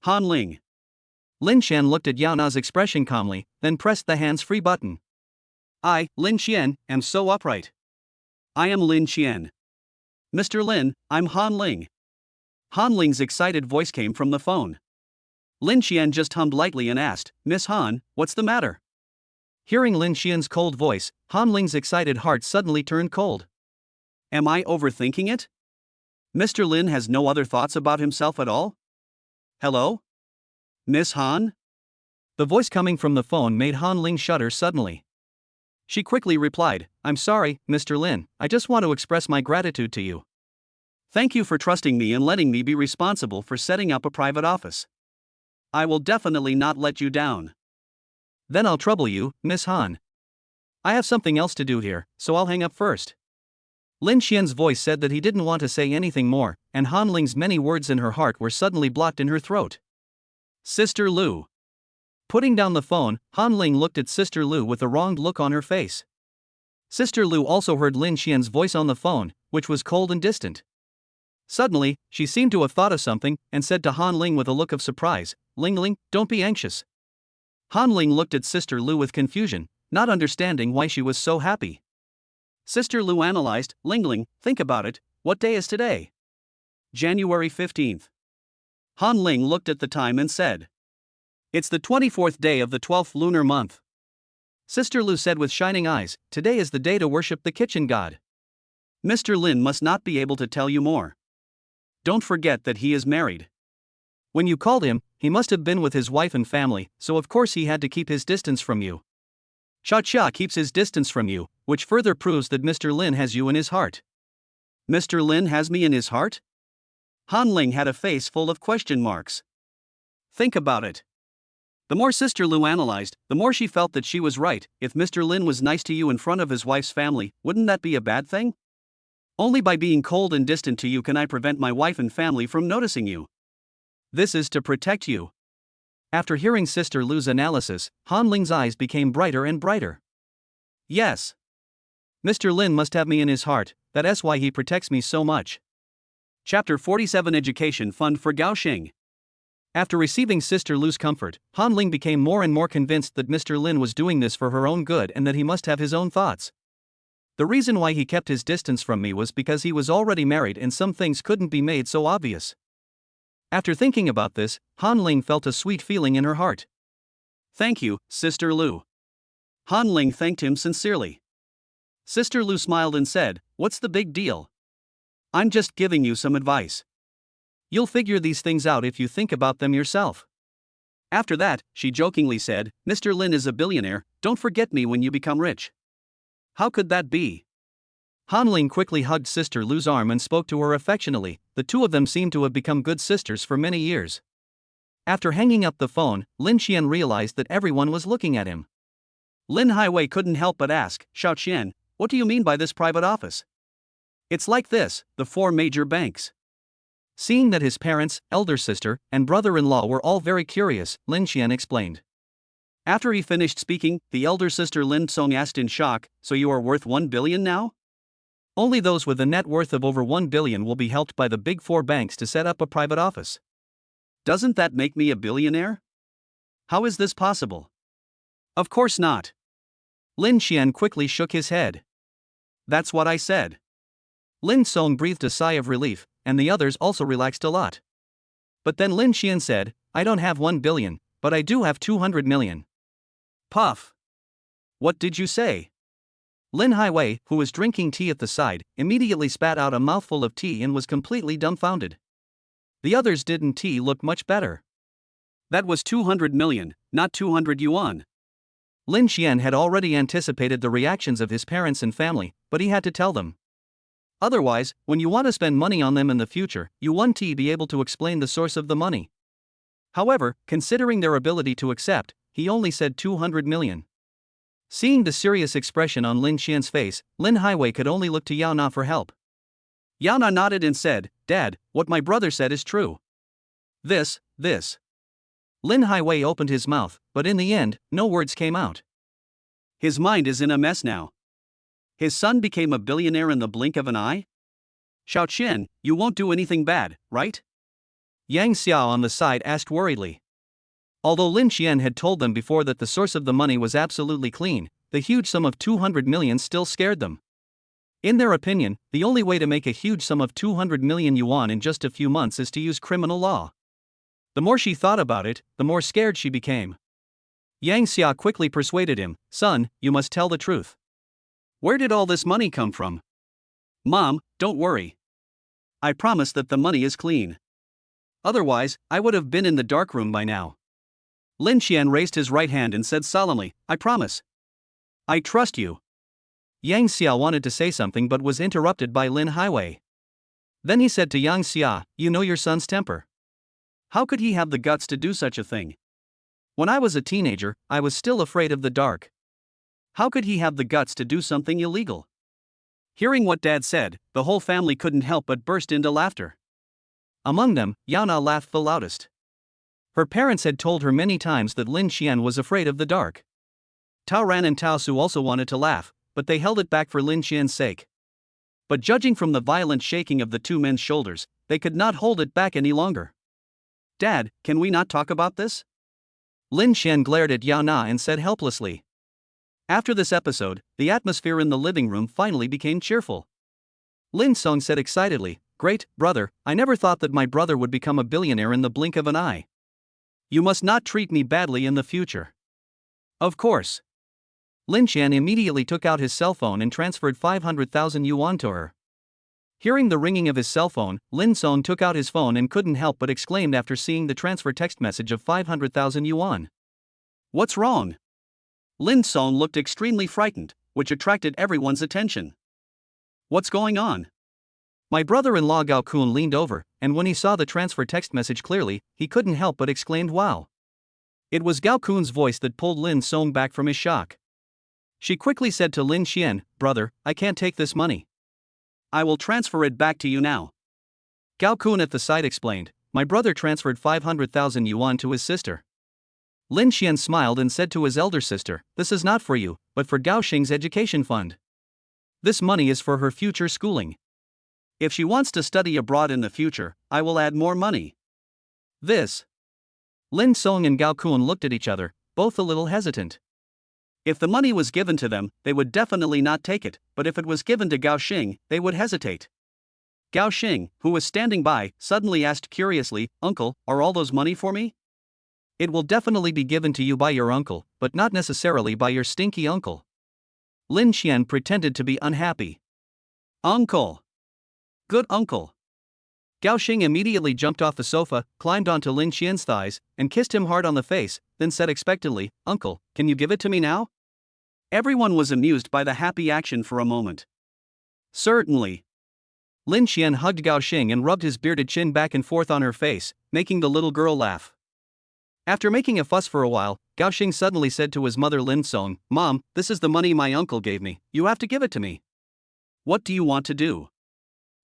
Han Ling. Lin Xian looked at Yao Na's expression calmly, then pressed the hands-free button. I, Lin Xian, am so upright. I am Lin Xian. Mr. Lin, I'm Han Ling. Han Ling's excited voice came from the phone. Lin Xian just hummed lightly and asked, Miss Han, what's the matter? Hearing Lin Xian's cold voice, Han Ling's excited heart suddenly turned cold. Am I overthinking it? Mr. Lin has no other thoughts about himself at all? Hello? Miss Han? The voice coming from the phone made Han Ling shudder suddenly. She quickly replied, I'm sorry, Mr. Lin, I just want to express my gratitude to you. Thank you for trusting me and letting me be responsible for setting up a private office. I will definitely not let you down. Then I'll trouble you, Miss Han. I have something else to do here, so I'll hang up first. Lin Xian's voice said that he didn't want to say anything more, and Han Ling's many words in her heart were suddenly blocked in her throat. Sister Lu. Putting down the phone, Han Ling looked at Sister Lu with a wronged look on her face. Sister Lu also heard Lin Xian's voice on the phone, which was cold and distant. Suddenly, she seemed to have thought of something, and said to Han Ling with a look of surprise, Ling Ling, don't be anxious. Han Ling looked at Sister Lu with confusion, not understanding why she was so happy. Sister Lu analyzed, Ling Ling, think about it, what day is today? January 15th. Han Ling looked at the time and said, it's the 24th day of the 12th lunar month. Sister Lu said with shining eyes, today is the day to worship the kitchen god. Mr. Lin must not be able to tell you more. Don't forget that he is married. When you called him, he must have been with his wife and family, so of course he had to keep his distance from you. Cha-Cha keeps his distance from you, which further proves that Mr. Lin has you in his heart. Mr. Lin has me in his heart? Han Ling had a face full of question marks. Think about it. The more Sister Lu analyzed, the more she felt that she was right. If Mr. Lin was nice to you in front of his wife's family, wouldn't that be a bad thing? Only by being cold and distant to you can I prevent my wife and family from noticing you. This is to protect you. After hearing Sister Lu's analysis, Han Ling's eyes became brighter and brighter. Yes. Mr. Lin must have me in his heart, that's why he protects me so much. Chapter 47 Education Fund for Gaoxing. After receiving Sister Lu's comfort, Han Ling became more and more convinced that Mr. Lin was doing this for her own good and that he must have his own thoughts. The reason why he kept his distance from me was because he was already married and some things couldn't be made so obvious. After thinking about this, Han Ling felt a sweet feeling in her heart. Thank you, Sister Lu. Han Ling thanked him sincerely. Sister Lu smiled and said, what's the big deal? I'm just giving you some advice. You'll figure these things out if you think about them yourself. After that, she jokingly said, Mr. Lin is a billionaire, don't forget me when you become rich. How could that be? Han Ling quickly hugged Sister Lu's arm and spoke to her affectionately. The two of them seemed to have become good sisters for many years. After hanging up the phone, Lin Xian realized that everyone was looking at him. Lin Highway couldn't help but ask, Xiao Qian, what do you mean by this private office? It's like this, the 4 major banks. Seeing that his parents, elder sister, and brother-in-law were all very curious, Lin Xian explained. After he finished speaking, the elder sister Lin Song asked in shock, so you are worth 1 billion now? Only those with a net worth of over 1 billion will be helped by the big 4 banks to set up a private office. Doesn't that make me a billionaire? How is this possible? Of course not. Lin Xian quickly shook his head. That's what I said. Lin Song breathed a sigh of relief, and the others also relaxed a lot. But then Lin Xian said, I don't have 1 billion, but I do have 200 million. Puff. What did you say? Lin Highway, who was drinking tea at the side, immediately spat out a mouthful of tea and was completely dumbfounded. The others didn't. Tea looked much better. That was 200 million, not 200 yuan. Lin Xian had already anticipated the reactions of his parents and family, but he had to tell them. Otherwise, when you want to spend money on them in the future, you won't be able to explain the source of the money. However, considering their ability to accept, he only said 200 million. Seeing the serious expression on Lin Xian's face, Lin Highway could only look to Yao Na for help. Yao Na nodded and said, "Dad, what my brother said is true." This. Lin Highway opened his mouth, but in the end, no words came out. His mind is in a mess now. His son became a billionaire in the blink of an eye? Xiao Qian, you won't do anything bad, right? Yang Xiao on the side asked worriedly. Although Lin Xian had told them before that the source of the money was absolutely clean, the huge sum of 200 million still scared them. In their opinion, the only way to make a huge sum of 200 million yuan in just a few months is to use criminal law. The more she thought about it, the more scared she became. Yang Xia quickly persuaded him, "Son, you must tell the truth. Where did all this money come from?" "Mom, don't worry. I promise that the money is clean. Otherwise, I would have been in the darkroom by now." Lin Xian raised his right hand and said solemnly, "I promise. I trust you." Yang Xia wanted to say something but was interrupted by Lin Highway. Then he said to Yang Xia, "You know your son's temper. How could he have the guts to do such a thing? When I was a teenager, I was still afraid of the dark. How could he have the guts to do something illegal?" Hearing what Dad said, the whole family couldn't help but burst into laughter. Among them, Yao Na laughed the loudest. Her parents had told her many times that Lin Xian was afraid of the dark. Tao Ran and Tao Su also wanted to laugh, but they held it back for Lin Xian's sake. But judging from the violent shaking of the two men's shoulders, they could not hold it back any longer. "Dad, can we not talk about this?" Lin Xian glared at Yao Na and said helplessly. After this episode, the atmosphere in the living room finally became cheerful. Lin Song said excitedly, "Great, brother, I never thought that my brother would become a billionaire in the blink of an eye. You must not treat me badly in the future." "Of course." Lin Xian immediately took out his cell phone and transferred 500,000 yuan to her. Hearing the ringing of his cell phone, Lin Song took out his phone and couldn't help but exclaim after seeing the transfer text message of 500,000 yuan. "What's wrong?" Lin Song looked extremely frightened, which attracted everyone's attention. "What's going on?" My brother-in-law Gao Kun leaned over, and when he saw the transfer text message clearly, he couldn't help but exclaimed, "Wow." It was Gao Kun's voice that pulled Lin Song back from his shock. She quickly said to Lin Xian, "Brother, I can't take this money. I will transfer it back to you now." Gao Kun at the side explained, "My brother transferred 500,000 yuan to his sister." Lin Xian smiled and said to his elder sister, "This is not for you, but for Gao Xing's education fund. This money is for her future schooling. If she wants to study abroad in the future, I will add more money." This. Lin Song and Gao Kun looked at each other, both a little hesitant. If the money was given to them, they would definitely not take it, but if it was given to Gao Xing, they would hesitate. Gao Xing, who was standing by, suddenly asked curiously, "Uncle, are all those money for me?" "It will definitely be given to you by your uncle, but not necessarily by your stinky uncle." Lin Xian pretended to be unhappy. "Uncle. Good uncle." Gao Xing immediately jumped off the sofa, climbed onto Lin Xian's thighs, and kissed him hard on the face, then said expectantly, "Uncle, can you give it to me now?" Everyone was amused by the happy action for a moment. "Certainly." Lin Xian hugged Gao Xing and rubbed his bearded chin back and forth on her face, making the little girl laugh. After making a fuss for a while, Gao Xing suddenly said to his mother Lin Song, "Mom, this is the money my uncle gave me, you have to give it to me." "What do you want to do?"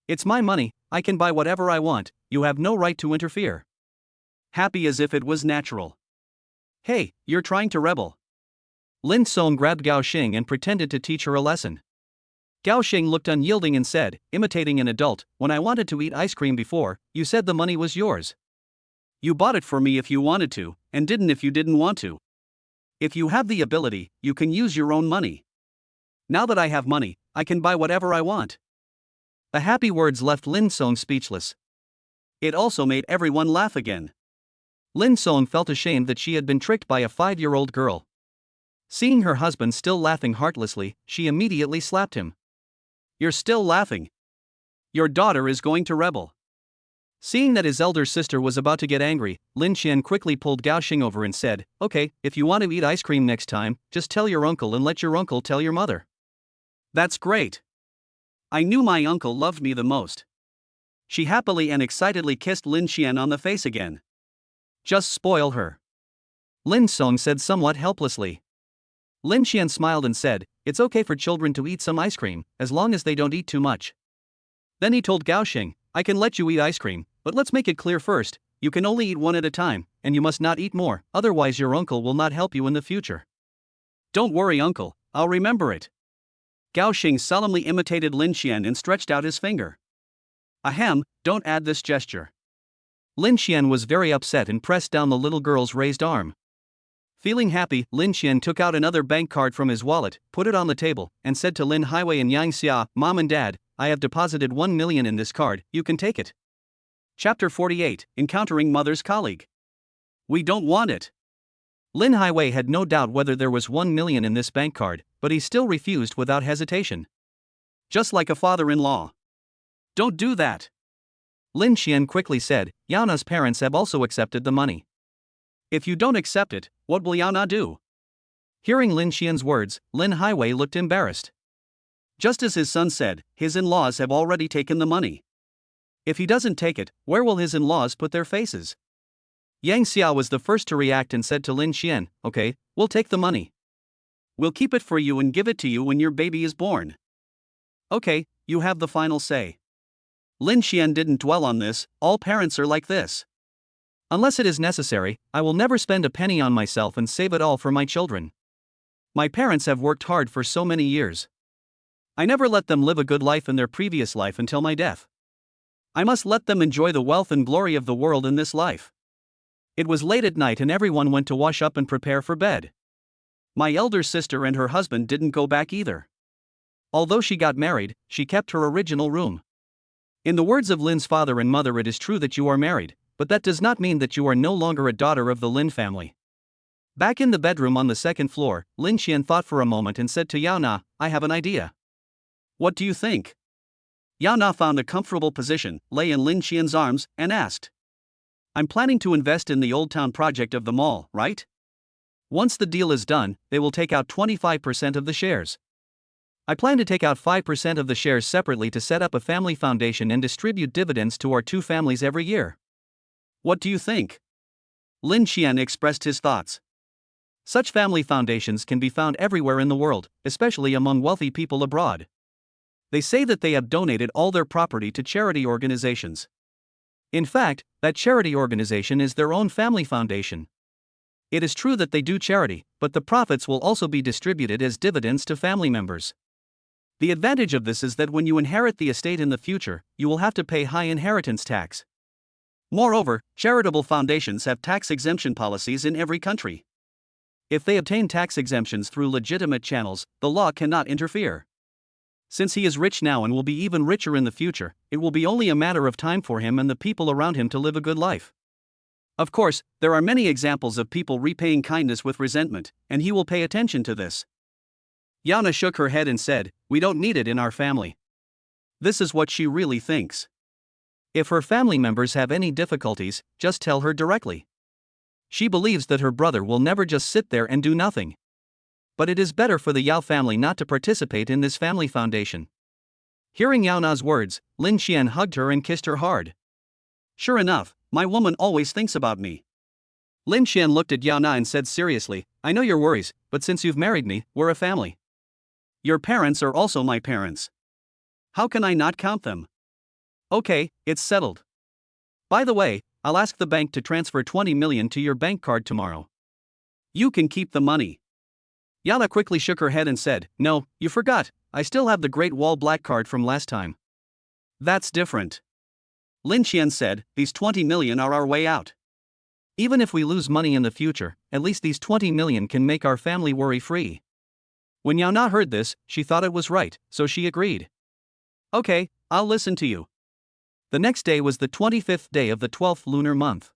"It's my money, I can buy whatever I want, you have no right to interfere." Happy as if it was natural. "Hey, you're trying to rebel." Lin Song grabbed Gao Xing and pretended to teach her a lesson. Gao Xing looked unyielding and said, imitating an adult, "When I wanted to eat ice cream before, you said the money was yours. You bought it for me if you wanted to, and didn't if you didn't want to. If you have the ability, you can use your own money. Now that I have money, I can buy whatever I want." The happy words left Lin Song speechless. It also made everyone laugh again. Lin Song felt ashamed that she had been tricked by a 5-year-old girl. Seeing her husband still laughing heartlessly, she immediately slapped him. "You're still laughing. Your daughter is going to rebel." Seeing that his elder sister was about to get angry, Lin Qian quickly pulled Gao Xing over and said, "Okay, if you want to eat ice cream next time, just tell your uncle and let your uncle tell your mother." "That's great. I knew my uncle loved me the most." She happily and excitedly kissed Lin Qian on the face again. "Just spoil her," Lin Song said somewhat helplessly. Lin Qian smiled and said, "It's okay for children to eat some ice cream, as long as they don't eat too much." Then he told Gao Xing, "I can let you eat ice cream, but let's make it clear first, you can only eat one at a time, and you must not eat more, otherwise your uncle will not help you in the future." "Don't worry, uncle, I'll remember it." Gao Xing solemnly imitated Lin Qian and stretched out his finger. "Ahem, don't add this gesture." Lin Qian was very upset and pressed down the little girl's raised arm. Feeling happy, Lin Qian took out another bank card from his wallet, put it on the table, and said to Lin Hiwei and Yang Xia, "Mom and Dad, I have deposited 1 million in this card, you can take it." Chapter 48, Encountering Mother's Colleague. "We don't want it." Lin Hiwei had no doubt whether there was 1 million in this bank card, but he still refused without hesitation. "Just like a father-in-law. Don't do that." Lin Qian quickly said, "Yaona's parents have also accepted the money. If you don't accept it, what will Yaona do?" Hearing Lin Qian's words, Lin Hiwei looked embarrassed. Just as his son said, his in-laws have already taken the money. If he doesn't take it, where will his in-laws put their faces? Yang Xia was the first to react and said to Lin Qian, "Okay, we'll take the money. We'll keep it for you and give it to you when your baby is born." "Okay, you have the final say." Lin Qian didn't dwell on this, all parents are like this. "Unless it is necessary, I will never spend a penny on myself and save it all for my children. My parents have worked hard for so many years. I never let them live a good life in their previous life until my death. I must let them enjoy the wealth and glory of the world in this life." It was late at night and everyone went to wash up and prepare for bed. My elder sister and her husband didn't go back either. Although she got married, she kept her original room. In the words of Lin's father and mother, it is true that you are married, but that does not mean that you are no longer a daughter of the Lin family. Back in the bedroom on the second floor, Lin Qian thought for a moment and said to Yaona, "I have an idea." "What do you think?" Yaona found a comfortable position, lay in Lin Qian's arms, and asked. "I'm planning to invest in the Old Town project of the mall, right? Once the deal is done, they will take out 25% of the shares. I plan to take out 5% of the shares separately to set up a family foundation and distribute dividends to our two families every year. What do you think?" Lin Qian expressed his thoughts. Such family foundations can be found everywhere in the world, especially among wealthy people abroad. They say that they have donated all their property to charity organizations. In fact, that charity organization is their own family foundation. It is true that they do charity, but the profits will also be distributed as dividends to family members. The advantage of this is that when you inherit the estate in the future, you will have to pay high inheritance tax. Moreover, charitable foundations have tax exemption policies in every country. If they obtain tax exemptions through legitimate channels, the law cannot interfere. Since he is rich now and will be even richer in the future, it will be only a matter of time for him and the people around him to live a good life. Of course, there are many examples of people repaying kindness with resentment, and he will pay attention to this. Yaona shook her head and said, "We don't need it in our family." This is what she really thinks. If her family members have any difficulties, just tell her directly. She believes that her brother will never just sit there and do nothing. But it is better for the Yao family not to participate in this family foundation. Hearing Yaona's words, Lin Qian hugged her and kissed her hard. "Sure enough, my woman always thinks about me." Lin Qian looked at Yaona and said seriously, "I know your worries, but since you've married me, we're a family. Your parents are also my parents. How can I not count them? Okay, it's settled. By the way, I'll ask the bank to transfer 20 million to your bank card tomorrow. You can keep the money." Yaona quickly shook her head and said, "No, you forgot, I still have the Great Wall Black card from last time." "That's different." Lin Qian said, "These 20 million are our way out. Even if we lose money in the future, at least these 20 million can make our family worry-free." When Yaona heard this, she thought it was right, so she agreed. "Okay, I'll listen to you." The next day was the 25th day of the 12th lunar month.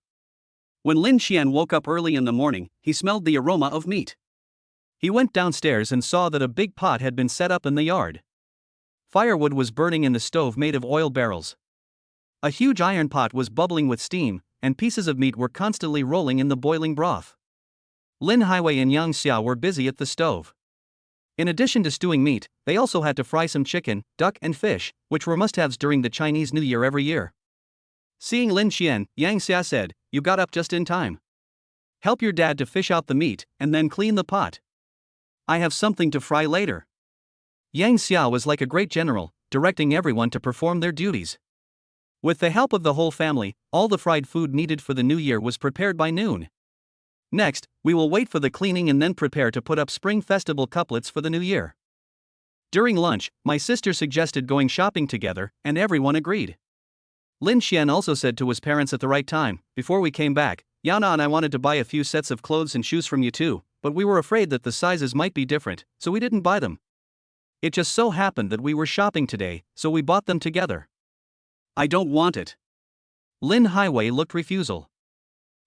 When Lin Qian woke up early in the morning, he smelled the aroma of meat. He went downstairs and saw that a big pot had been set up in the yard. Firewood was burning in the stove made of oil barrels. A huge iron pot was bubbling with steam, and pieces of meat were constantly rolling in the boiling broth. Lin Hiwei and Yang Xia were busy at the stove. In addition to stewing meat, they also had to fry some chicken, duck and fish, which were must-haves during the Chinese New Year every year. Seeing Lin Xian, Yang Xia said, "You got up just in time. Help your dad to fish out the meat, and then clean the pot. I have something to fry later." Yang Xia was like a great general, directing everyone to perform their duties. With the help of the whole family, all the fried food needed for the new year was prepared by noon. Next, we will wait for the cleaning and then prepare to put up Spring Festival couplets for the new year. During lunch, my sister suggested going shopping together, and everyone agreed. Lin Xian also said to his parents at the right time, "Before we came back, Yana and I wanted to buy a few sets of clothes and shoes from you too, but we were afraid that the sizes might be different, so we didn't buy them. It just so happened that we were shopping today, so we bought them together." "I don't want it." Lin Hiwei looked refusal.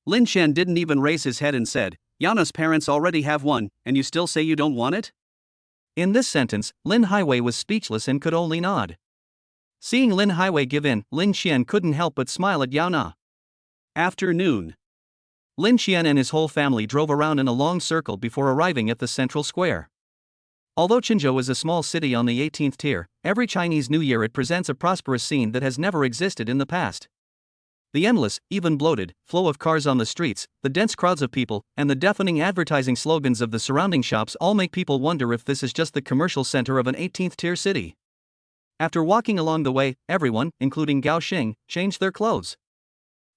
Lin Xian didn't even raise his head and said, "Yana's parents already have one, and you still say you don't want it?" In this sentence, Lin Hiwei was speechless and could only nod. Seeing Lin Hiwei give in, Lin Xian couldn't help but smile at Yao Na. Afternoon. Lin Xian and his whole family drove around in a long circle before arriving at the central square. Although Qinzhou is a small city on the 18th tier, every Chinese New Year it presents a prosperous scene that has never existed in the past. The endless, even bloated, flow of cars on the streets, the dense crowds of people, and the deafening advertising slogans of the surrounding shops all make people wonder if this is just the commercial center of an 18th tier city. After walking along the way, everyone, including Gao Xing, changed their clothes.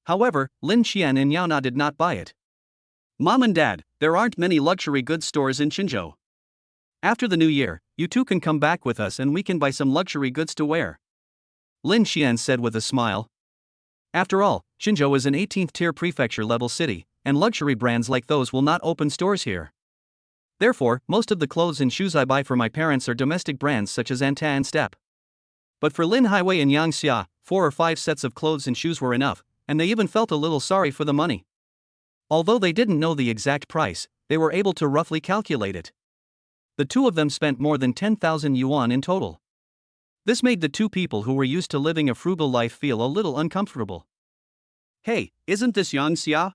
However, Lin Xian and Yao Na did not buy it. "Mom and Dad, there aren't many luxury goods stores in Qinzhou. After the new year, you two can come back with us and we can buy some luxury goods to wear," Lin Xian said with a smile. After all, Qinzhou is an 18th tier prefecture level city, and luxury brands like those will not open stores here. Therefore, most of the clothes and shoes I buy for my parents are domestic brands such as Anta and Step. But for Lin Hiwei and Yang Xia, 4 or 5 sets of clothes and shoes were enough, and they even felt a little sorry for the money. Although they didn't know the exact price, they were able to roughly calculate it. The two of them spent more than 10,000 yuan in total. This made the two people who were used to living a frugal life feel a little uncomfortable. "Hey, isn't this Yang Xia?"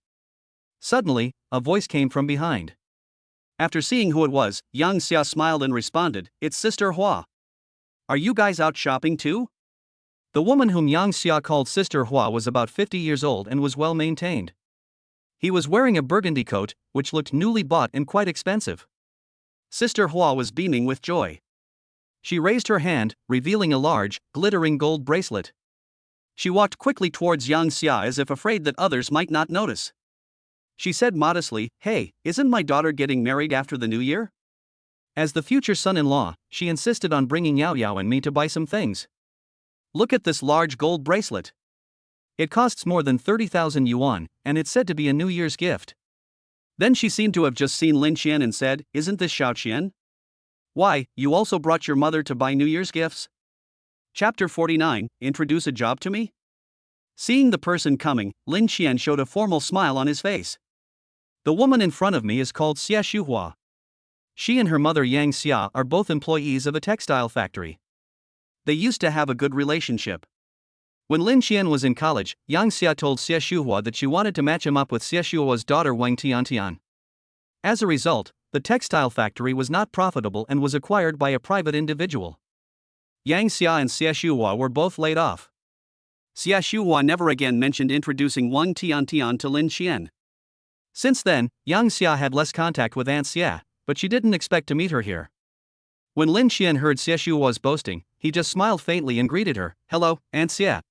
Suddenly, a voice came from behind. After seeing who it was, Yang Xia smiled and responded, "It's Sister Hua. Are you guys out shopping too?" The woman whom Yang Xia called Sister Hua was about 50 years old and was well maintained. He was wearing a burgundy coat, which looked newly bought and quite expensive. Sister Hua was beaming with joy. She raised her hand, revealing a large, glittering gold bracelet. She walked quickly towards Yang Xia as if afraid that others might not notice. She said modestly, "Hey, isn't my daughter getting married after the new year?" As the future son-in-law, she insisted on bringing Yao Yao and me to buy some things. "Look at this large gold bracelet. It costs more than 30,000 yuan, and it's said to be a New Year's gift." Then she seemed to have just seen Lin Xian and said, "Isn't this Xiao Qian? Why, you also brought your mother to buy New Year's gifts?" Chapter 49, Introduce a Job to Me? Seeing the person coming, Lin Xian showed a formal smile on his face. "The woman in front of me is called Xia Shuhua. She and her mother Yang Xia are both employees of a textile factory. They used to have a good relationship. When Lin Xian was in college, Yang Xia told Xia Shuhua that she wanted to match him up with Xia Shuhua's daughter Wang Tiantian. As a result, the textile factory was not profitable and was acquired by a private individual. Yang Xia and Xia Shuhua were both laid off. Xia Shuhua never again mentioned introducing Wang Tiantian to Lin Xian. Since then, Yang Xia had less contact with Aunt Xia, but she didn't expect to meet her here. When Lin Xian heard Xia Shuhua's boasting, he just smiled faintly and greeted her, "Hello, Aunt Xia."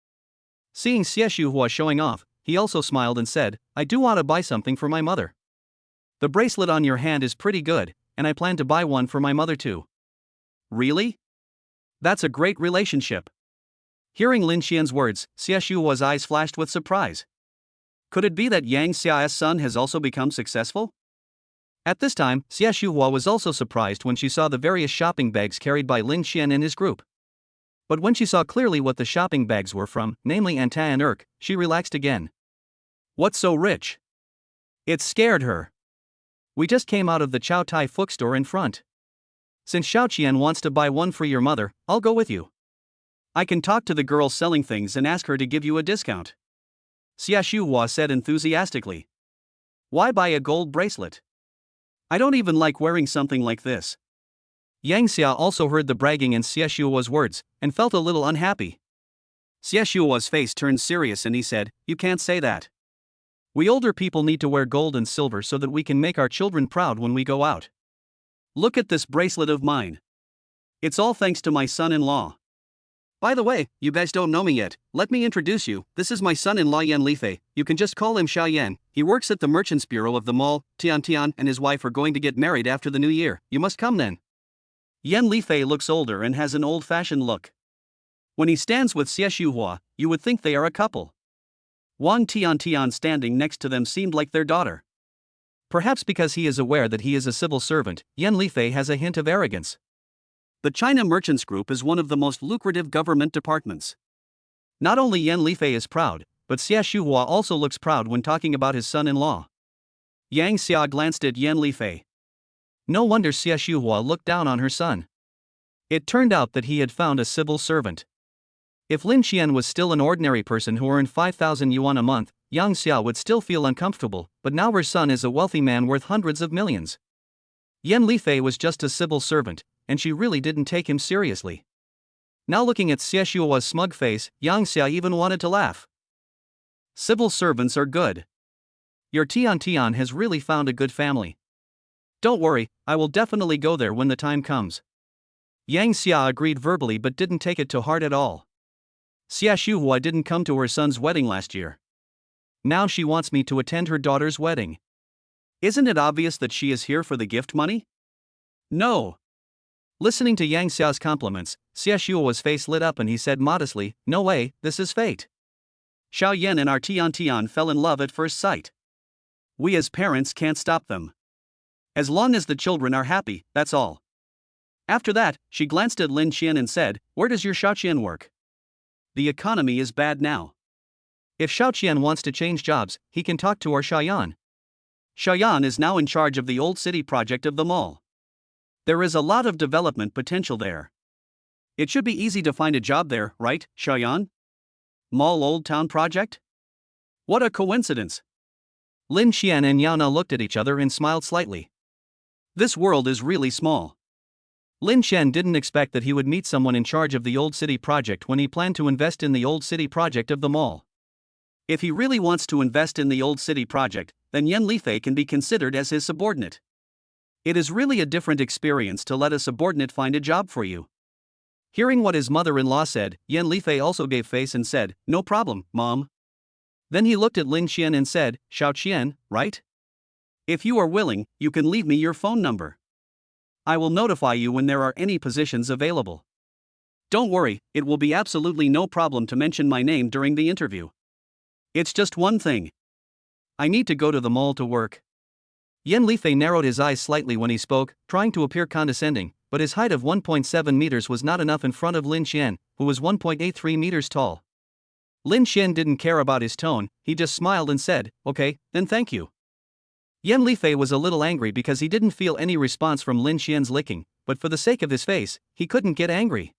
Seeing Xia Shuhua showing off, he also smiled and said, "I do want to buy something for my mother. The bracelet on your hand is pretty good, and I plan to buy one for my mother too." "Really? That's a great relationship." Hearing Lin Xian's words, Xia Shuhua's eyes flashed with surprise. Could it be that Yang Xia's son has also become successful? At this time, Xia Shuhua was also surprised when she saw the various shopping bags carried by Lin Xian and his group. But when she saw clearly what the shopping bags were from, namely Anta and Urk, she relaxed again. What's so rich? It scared her. We just came out of the Chow Tai Fook store in front. Since Xiaoqian wants to buy one for your mother, I'll go with you. I can talk to the girl selling things and ask her to give you a discount. Xia Shuhua said enthusiastically. Why buy a gold bracelet? I don't even like wearing something like this. Yang Xia also heard the bragging in Xia Shuhua's words, and felt a little unhappy. Xia Shuhua's face turned serious and he said, You can't say that. We older people need to wear gold and silver so that we can make our children proud when we go out. Look at this bracelet of mine. It's all thanks to my son-in-law. By the way, you guys don't know me yet, let me introduce you, this is my son-in-law Yan Lifei, you can just call him Xiao Yan, he works at the Merchants Bureau of the mall, Tian and his wife are going to get married after the new year, you must come then. Yan Lifei looks older and has an old-fashioned look. When he stands with Xia Shuhua, you would think they are a couple. Wang Tian standing next to them seemed like their daughter. Perhaps because he is aware that he is a civil servant, Yan Lifei has a hint of arrogance. The China Merchants Group is one of the most lucrative government departments. Not only Yan Lifei is proud, but Xia Shuhua also looks proud when talking about his son-in-law. Yang Xia glanced at Yan Lifei. No wonder Xia Shuhua looked down on her son. It turned out that he had found a civil servant. If Lin Xian was still an ordinary person who earned 5,000 yuan a month, Yang Xia would still feel uncomfortable, but now her son is a wealthy man worth hundreds of millions. Yan Lifei was just a civil servant, and she really didn't take him seriously. Now looking at Xia Shuhua's smug face, Yang Xia even wanted to laugh. Civil servants are good. Your Tian has really found a good family. Don't worry, I will definitely go there when the time comes. Yang Xia agreed verbally but didn't take it to heart at all. Xia Shuhua didn't come to her son's wedding last year. Now she wants me to attend her daughter's wedding. Isn't it obvious that she is here for the gift money? No. Listening to Yang Xiao's compliments, Xia Shuhua's face lit up and he said modestly, No way, this is fate. Xiao Yan and our Tian fell in love at first sight. We as parents can't stop them. As long as the children are happy, that's all. After that, she glanced at Lin Xian and said, Where does your Xiaoqian work? The economy is bad now. If Xiaoqian wants to change jobs, he can talk to our Xiaoyan. Xiaoyan is now in charge of the Old City project of the mall. There is a lot of development potential there. It should be easy to find a job there, right, Xiaoyan? Mall Old Town project? What a coincidence. Lin Xian and Yao Na looked at each other and smiled slightly. This world is really small. Lin Xian didn't expect that he would meet someone in charge of the Old City project when he planned to invest in the Old City project of the mall. If he really wants to invest in the Old City project, then Yan Lifei can be considered as his subordinate. It is really a different experience to let a subordinate find a job for you. Hearing what his mother-in-law said, Yan Lifei also gave face and said, No problem, Mom. Then he looked at Lin Xian and said, Xiaoqian, right? If you are willing, you can leave me your phone number. I will notify you when there are any positions available. Don't worry, it will be absolutely no problem to mention my name during the interview. It's just one thing. I need to go to the mall to work. Yan Lifei narrowed his eyes slightly when he spoke, trying to appear condescending, but his height of 1.7 meters was not enough in front of Lin Xian, who was 1.83 meters tall. Lin Xian didn't care about his tone, he just smiled and said, Okay, then thank you. Yan Lifei was a little angry because he didn't feel any response from Lin Xian's licking, but for the sake of his face, he couldn't get angry.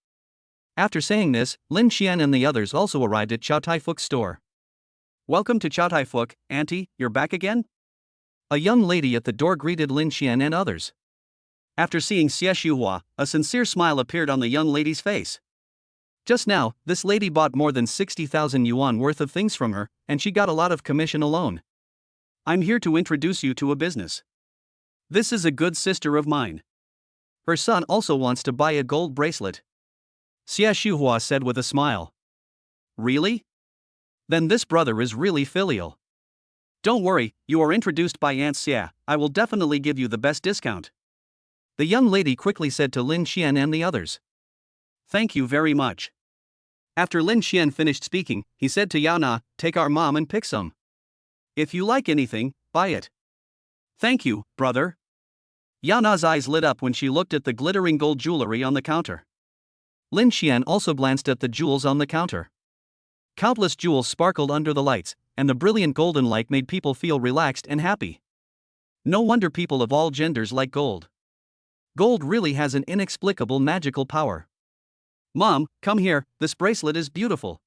After saying this, Lin Xian and the others also arrived at Chow Tai Fook's store. Welcome to Chow Tai Fook, Auntie, you're back again? A young lady at the door greeted Lin Xian and others. After seeing Xia Shuhua, a sincere smile appeared on the young lady's face. Just now, this lady bought more than 60,000 yuan worth of things from her, and she got a lot of commission alone. I'm here to introduce you to a business. This is a good sister of mine. Her son also wants to buy a gold bracelet. Xia Shuhua said with a smile. Really? Then this brother is really filial. Don't worry, you are introduced by Aunt Xia, I will definitely give you the best discount. The young lady quickly said to Lin Xian and the others. Thank you very much. After Lin Xian finished speaking, he said to Yao Na, Take our mom and pick some. If you like anything, buy it. Thank you, brother. Yao Na's eyes lit up when she looked at the glittering gold jewelry on the counter. Lin Xian also glanced at the jewels on the counter. Countless jewels sparkled under the lights, and the brilliant golden light made people feel relaxed and happy. No wonder people of all genders like gold. Gold really has an inexplicable magical power. Mom, come here, this bracelet is beautiful.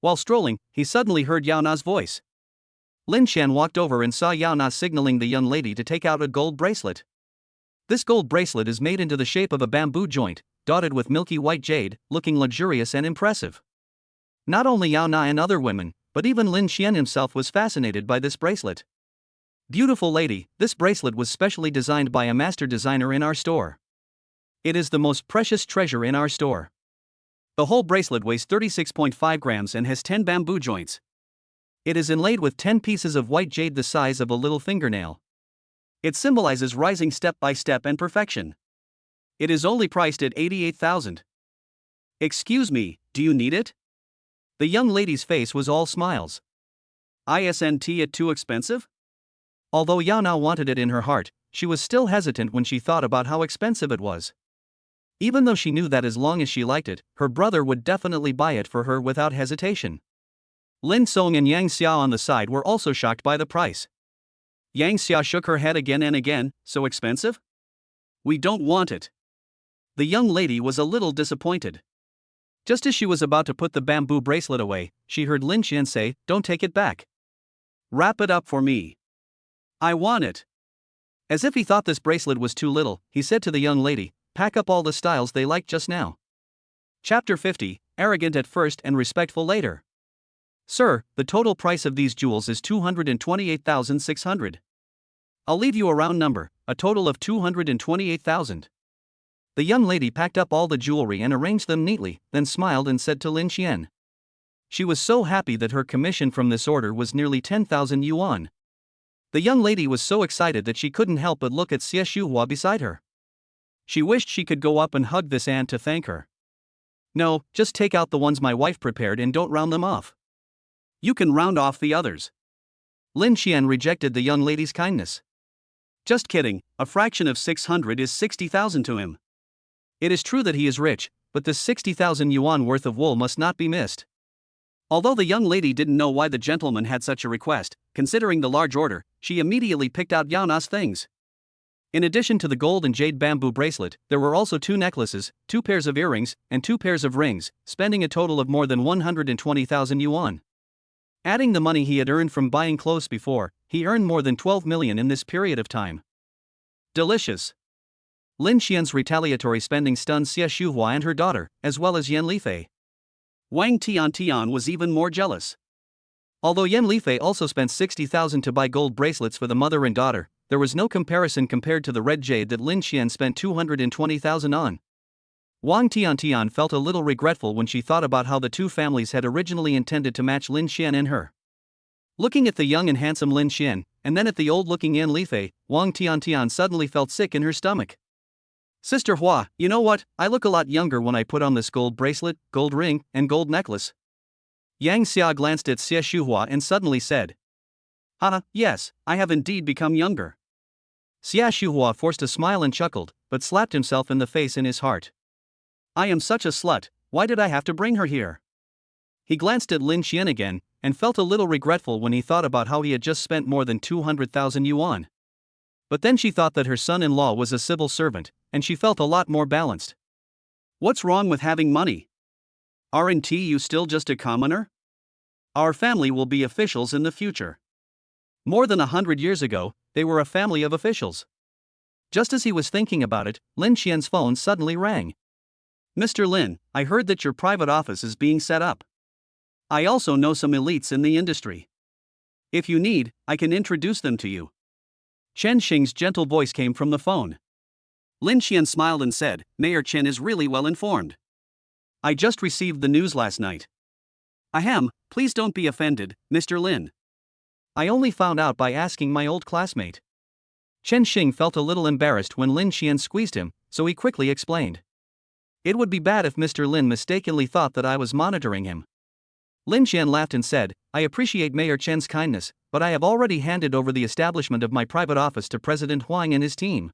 While strolling, he suddenly heard Yao Na's voice. Lin Xian walked over and saw Yao Na signaling the young lady to take out a gold bracelet. This gold bracelet is made into the shape of a bamboo joint, dotted with milky white jade, looking luxurious and impressive. Not only Yao Na and other women, but even Lin Xian himself was fascinated by this bracelet. Beautiful lady, this bracelet was specially designed by a master designer in our store. It is the most precious treasure in our store. The whole bracelet weighs 36.5 grams and has 10 bamboo joints. It is inlaid with 10 pieces of white jade the size of a little fingernail. It symbolizes rising step by step and perfection. It is only priced at 88,000. Excuse me, do you need it? The young lady's face was all smiles. Isn't it too expensive? Although Yao Na wanted it in her heart, she was still hesitant when she thought about how expensive it was. Even though she knew that as long as she liked it, her brother would definitely buy it for her without hesitation. Lin Song and Yang Xia on the side were also shocked by the price. Yang Xia shook her head again and again. So expensive? We don't want it. The young lady was a little disappointed. Just as she was about to put the bamboo bracelet away, she heard Lin Xian say, "Don't take it back. Wrap it up for me. I want it." As if he thought this bracelet was too little, he said to the young lady, "Pack up all the styles they liked just now." Chapter 50, Arrogant at first and respectful later. Sir, the total price of these jewels is 228,600. I'll leave you a round number, a total of 228,000. The young lady packed up all the jewelry and arranged them neatly, then smiled and said to Lin Xian. She was so happy that her commission from this order was nearly 10,000 yuan. The young lady was so excited that she couldn't help but look at Xie Shuhua beside her. She wished she could go up and hug this aunt to thank her. No, just take out the ones my wife prepared and don't round them off. You can round off the others. Lin Xian rejected the young lady's kindness. Just kidding, a fraction of 600 is 60,000 to him. It is true that he is rich, but this 60,000 yuan worth of wool must not be missed. Although the young lady didn't know why the gentleman had such a request, considering the large order, she immediately picked out Yao Na's things. In addition to the gold and jade bamboo bracelet, there were also 2 necklaces, 2 pairs of earrings, and 2 pairs of rings, spending a total of more than 120,000 yuan. Adding the money he had earned from buying clothes before, he earned more than 12 million in this period of time. Delicious. Lin Xian's retaliatory spending stunned Xie Shuhua and her daughter, as well as Yan Lifei. Wang Tian was even more jealous. Although Yan Lifei also spent 60,000 to buy gold bracelets for the mother and daughter, there was no comparison compared to the red jade that Lin Xian spent 220,000 on. Wang Tian felt a little regretful when she thought about how the two families had originally intended to match Lin Xian and her. Looking at the young and handsome Lin Xian, and then at the old-looking Yan Lifei, Wang Tian suddenly felt sick in her stomach. Sister Hua, you know what, I look a lot younger when I put on this gold bracelet, gold ring, and gold necklace. Yang Xia glanced at Xie Shuhua and suddenly said. Haha, yes, I have indeed become younger. Xie Shuhua forced a smile and chuckled, but slapped himself in the face in his heart. I am such a slut, why did I have to bring her here? He glanced at Lin Xian again, and felt a little regretful when he thought about how he had just spent more than 200,000 yuan. But then she thought that her son-in-law was a civil servant, and she felt a lot more balanced. What's wrong with having money? Aren't you still just a commoner? Our family will be officials in the future. More than 100 years ago, they were a family of officials. Just as he was thinking about it, Lin Xian's phone suddenly rang. Mr. Lin, I heard that your private office is being set up. I also know some elites in the industry. If you need, I can introduce them to you. Chen Xing's gentle voice came from the phone. Lin Xian smiled and said, Mayor Chen is really well informed. I just received the news last night. Ahem, please don't be offended, Mr. Lin. I only found out by asking my old classmate. Chen Xing felt a little embarrassed when Lin Xian squeezed him, so he quickly explained. It would be bad if Mr. Lin mistakenly thought that I was monitoring him. Lin Xian laughed and said, I appreciate Mayor Chen's kindness, but I have already handed over the establishment of my private office to President Huang and his team.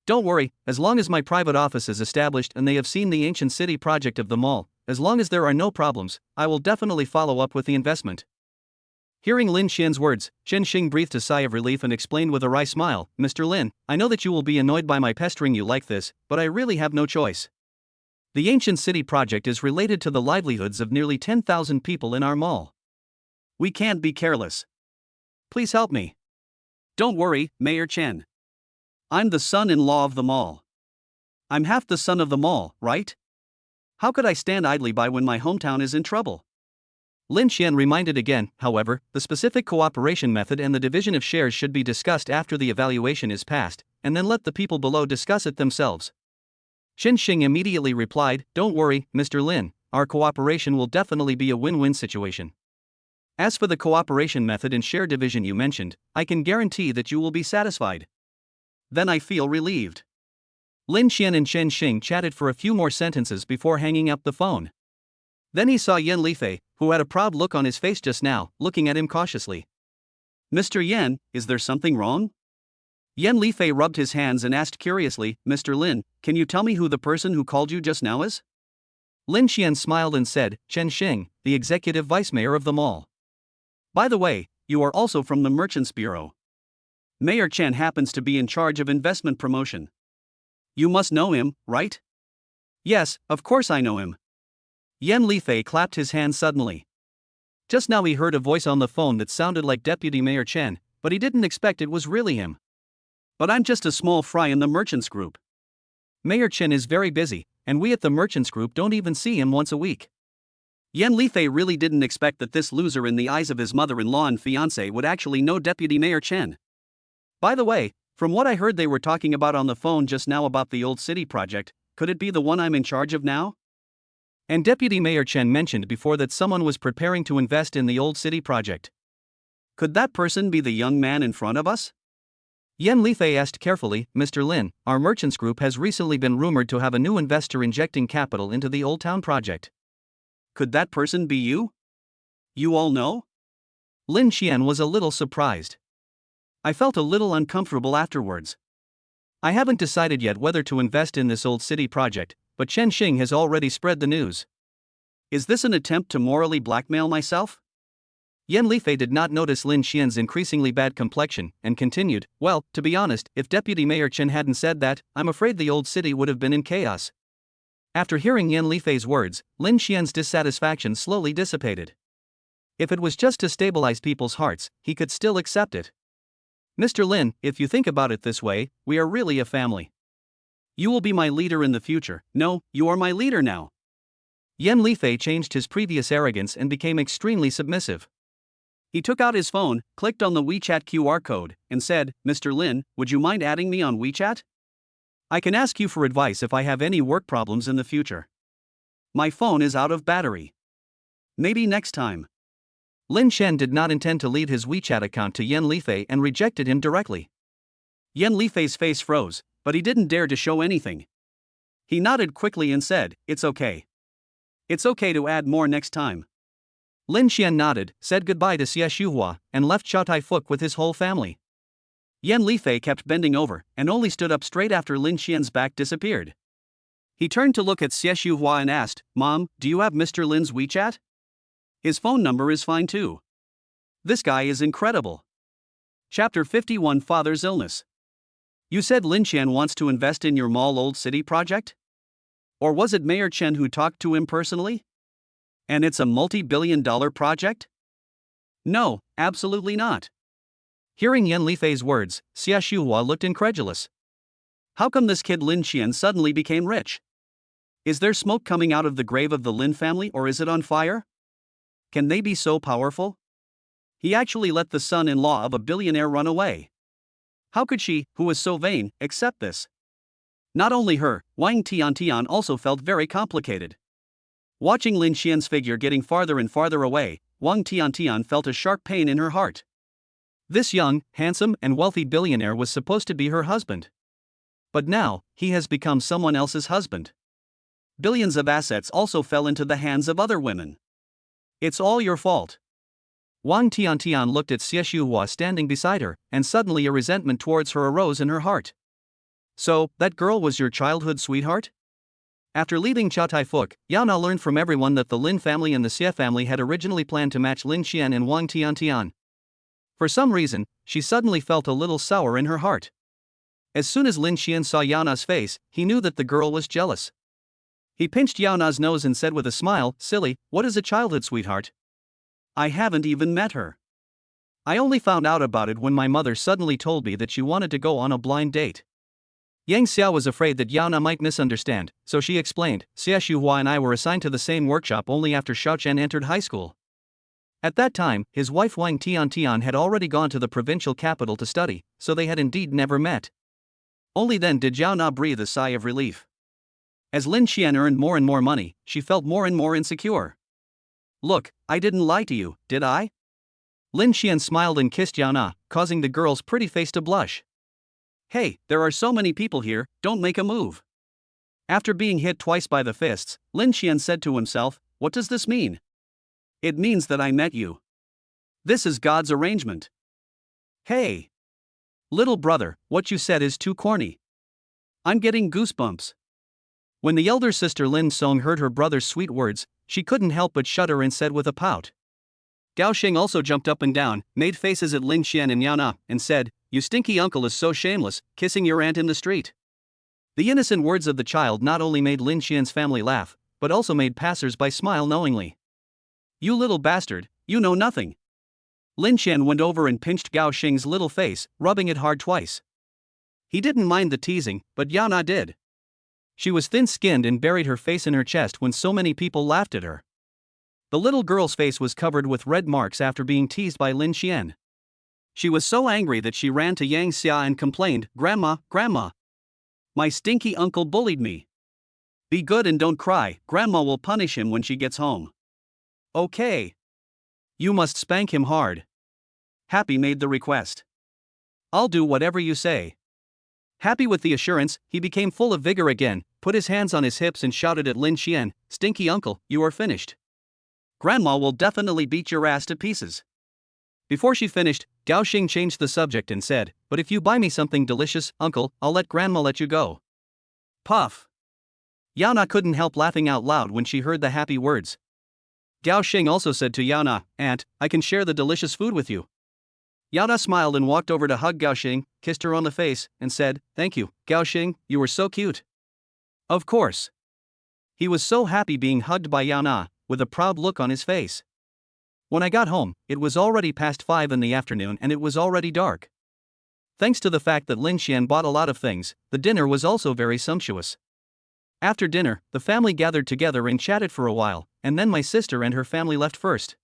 Don't worry, as long as my private office is established and they have seen the ancient city project of the mall, as long as there are no problems, I will definitely follow up with the investment. Hearing Lin Xian's words, Chen Xing breathed a sigh of relief and explained with a wry smile, Mr. Lin, I know that you will be annoyed by my pestering you like this, but I really have no choice. The Ancient City project is related to the livelihoods of nearly 10,000 people in our mall. We can't be careless. Please help me. Don't worry, Mayor Chen. I'm the son-in-law of the mall. I'm half the son of the mall, right? How could I stand idly by when my hometown is in trouble? Lin Xian reminded again, however, the specific cooperation method and the division of shares should be discussed after the evaluation is passed, and then let the people below discuss it themselves. Chen Xing immediately replied, Don't worry, Mr. Lin, our cooperation will definitely be a win-win situation. As for the cooperation method and share division you mentioned, I can guarantee that you will be satisfied. Then I feel relieved. Lin Xian and Chen Xing chatted for a few more sentences before hanging up the phone. Then he saw Yan Lifei, who had a proud look on his face just now, looking at him cautiously. Mr. Yan, is there something wrong? Yan Lifei rubbed his hands and asked curiously, Mr. Lin, can you tell me who the person who called you just now is? Lin Xian smiled and said, Chen Xing, the executive vice mayor of the mall. By the way, you are also from the Merchants Bureau. Mayor Chen happens to be in charge of investment promotion. You must know him, right? Yes, of course I know him. Yan Lifei clapped his hands suddenly. Just now he heard a voice on the phone that sounded like Deputy Mayor Chen, but he didn't expect it was really him. But I'm just a small fry in the Merchants Group. Mayor Chen is very busy, and we at the Merchants Group don't even see him once a week. Yan Lifei really didn't expect that this loser in the eyes of his mother-in-law and fiancé would actually know Deputy Mayor Chen. By the way, from what I heard they were talking about on the phone just now about the Old City project, could it be the one I'm in charge of now? And Deputy Mayor Chen mentioned before that someone was preparing to invest in the Old City project. Could that person be the young man in front of us? Yan Lifei asked carefully, Mr. Lin, our Merchants Group has recently been rumored to have a new investor injecting capital into the Old Town project. Could that person be you? You all know? Lin Xian was a little surprised. I felt a little uncomfortable afterwards. I haven't decided yet whether to invest in this Old City project, but Chen Xing has already spread the news. Is this an attempt to morally blackmail myself? Yan Lifei did not notice Lin Xian's increasingly bad complexion, and continued, Well, to be honest, if Deputy Mayor Chen hadn't said that, I'm afraid the Old City would have been in chaos. After hearing Yan Lifei's words, Lin Xian's dissatisfaction slowly dissipated. If it was just to stabilize people's hearts, he could still accept it. Mr. Lin, if you think about it this way, we are really a family. You will be my leader in the future. No, you are my leader now. Yan Lifei changed his previous arrogance and became extremely submissive. He took out his phone, clicked on the WeChat QR code, and said, Mr. Lin, would you mind adding me on WeChat? I can ask you for advice if I have any work problems in the future. My phone is out of battery. Maybe next time. Lin Xian did not intend to leave his WeChat account to Yan Lifei and rejected him directly. Yan Lifei's face froze, but he didn't dare to show anything. He nodded quickly and said, It's okay. It's okay to add more next time. Lin Xian nodded, said goodbye to Xie Shuhua, and left Chow Tai Fuk with his whole family. Yan Lifei kept bending over, and only stood up straight after Lin Xian's back disappeared. He turned to look at Xie Shuhua and asked, Mom, do you have Mr. Lin's WeChat? His phone number is fine too. This guy is incredible. Chapter 51 Father's Illness. You said Lin Xian wants to invest in your mall Old City project? Or was it Mayor Chen who talked to him personally? And it's a multi-billion-dollar project? No, absolutely not. Hearing Yan Lifei's words, Xie Shuhua looked incredulous. How come this kid Lin Xian suddenly became rich? Is there smoke coming out of the grave of the Lin family or is it on fire? Can they be so powerful? He actually let the son-in-law of a billionaire run away. How could she, who was so vain, accept this? Not only her, Wang Tiantian also felt very complicated. Watching Lin Xian's figure getting farther and farther away, Wang Tiantian felt a sharp pain in her heart. This young, handsome, and wealthy billionaire was supposed to be her husband. But now, he has become someone else's husband. Billions of assets also fell into the hands of other women. It's all your fault. Wang Tiantian looked at Xie Shuhua standing beside her, and suddenly a resentment towards her arose in her heart. So, that girl was your childhood sweetheart? After leaving Chow Tai Fook, Yao Na learned from everyone that the Lin family and the Xie family had originally planned to match Lin Xian and Wang Tiantian. For some reason, she suddenly felt a little sour in her heart. As soon as Lin Xian saw Yao Na's face, he knew that the girl was jealous. He pinched Yao Na's nose and said with a smile, "Silly, what is a childhood sweetheart? I haven't even met her. I only found out about it when my mother suddenly told me that she wanted to go on a blind date." Yang Xiao was afraid that Yao Na might misunderstand, so she explained, "Xia Shuhua and I were assigned to the same workshop only after Xiao Chen entered high school. At that time, his wife Wang Tiantian had already gone to the provincial capital to study, so they had indeed never met." Only then did Yao Na breathe a sigh of relief. As Lin Xian earned more and more money, she felt more and more insecure. "Look, I didn't lie to you, did I?" Lin Xian smiled and kissed Yao Na, causing the girl's pretty face to blush. "Hey, there are so many people here, don't make a move." After being hit twice by the fists, Lin Xian said to himself, "What does this mean?" "It means that I met you. This is God's arrangement." "Hey! Little brother, what you said is too corny. I'm getting goosebumps." When the elder sister Lin Song heard her brother's sweet words, she couldn't help but shudder and said with a pout. Gao Xing also jumped up and down, made faces at Lin Xian and Yao Na, and said, "You stinky uncle is so shameless, kissing your aunt in the street." The innocent words of the child not only made Lin Xian's family laugh, but also made passers-by smile knowingly. "You little bastard, you know nothing." Lin Xian went over and pinched Gao Xing's little face, rubbing it hard twice. He didn't mind the teasing, but Yao Na did. She was thin-skinned and buried her face in her chest when so many people laughed at her. The little girl's face was covered with red marks after being teased by Lin Xian. She was so angry that she ran to Yang Xia and complained, "Grandma, Grandma! My stinky uncle bullied me. Be good and don't cry, Grandma will punish him when she gets home." "Okay. You must spank him hard." Happy made the request. "I'll do whatever you say." Happy with the assurance, he became full of vigor again, put his hands on his hips and shouted at Lin Xian, "Stinky uncle, you are finished. Grandma will definitely beat your ass to pieces." Before she finished, Gao Xing changed the subject and said, "But if you buy me something delicious, uncle, I'll let Grandma let you go." Puff. Yao Na couldn't help laughing out loud when she heard the happy words. Gao Xing also said to Yao Na, "Aunt, I can share the delicious food with you." Yao Na smiled and walked over to hug Gao Xing, kissed her on the face, and said, "Thank you, Gao Xing, you were so cute." Of course. He was so happy being hugged by Yao Na, with a proud look on his face. When I got home, it was already past 5 in the afternoon and it was already dark. Thanks to the fact that Lin Xian bought a lot of things, the dinner was also very sumptuous. After dinner, the family gathered together and chatted for a while, and then my sister and her family left first.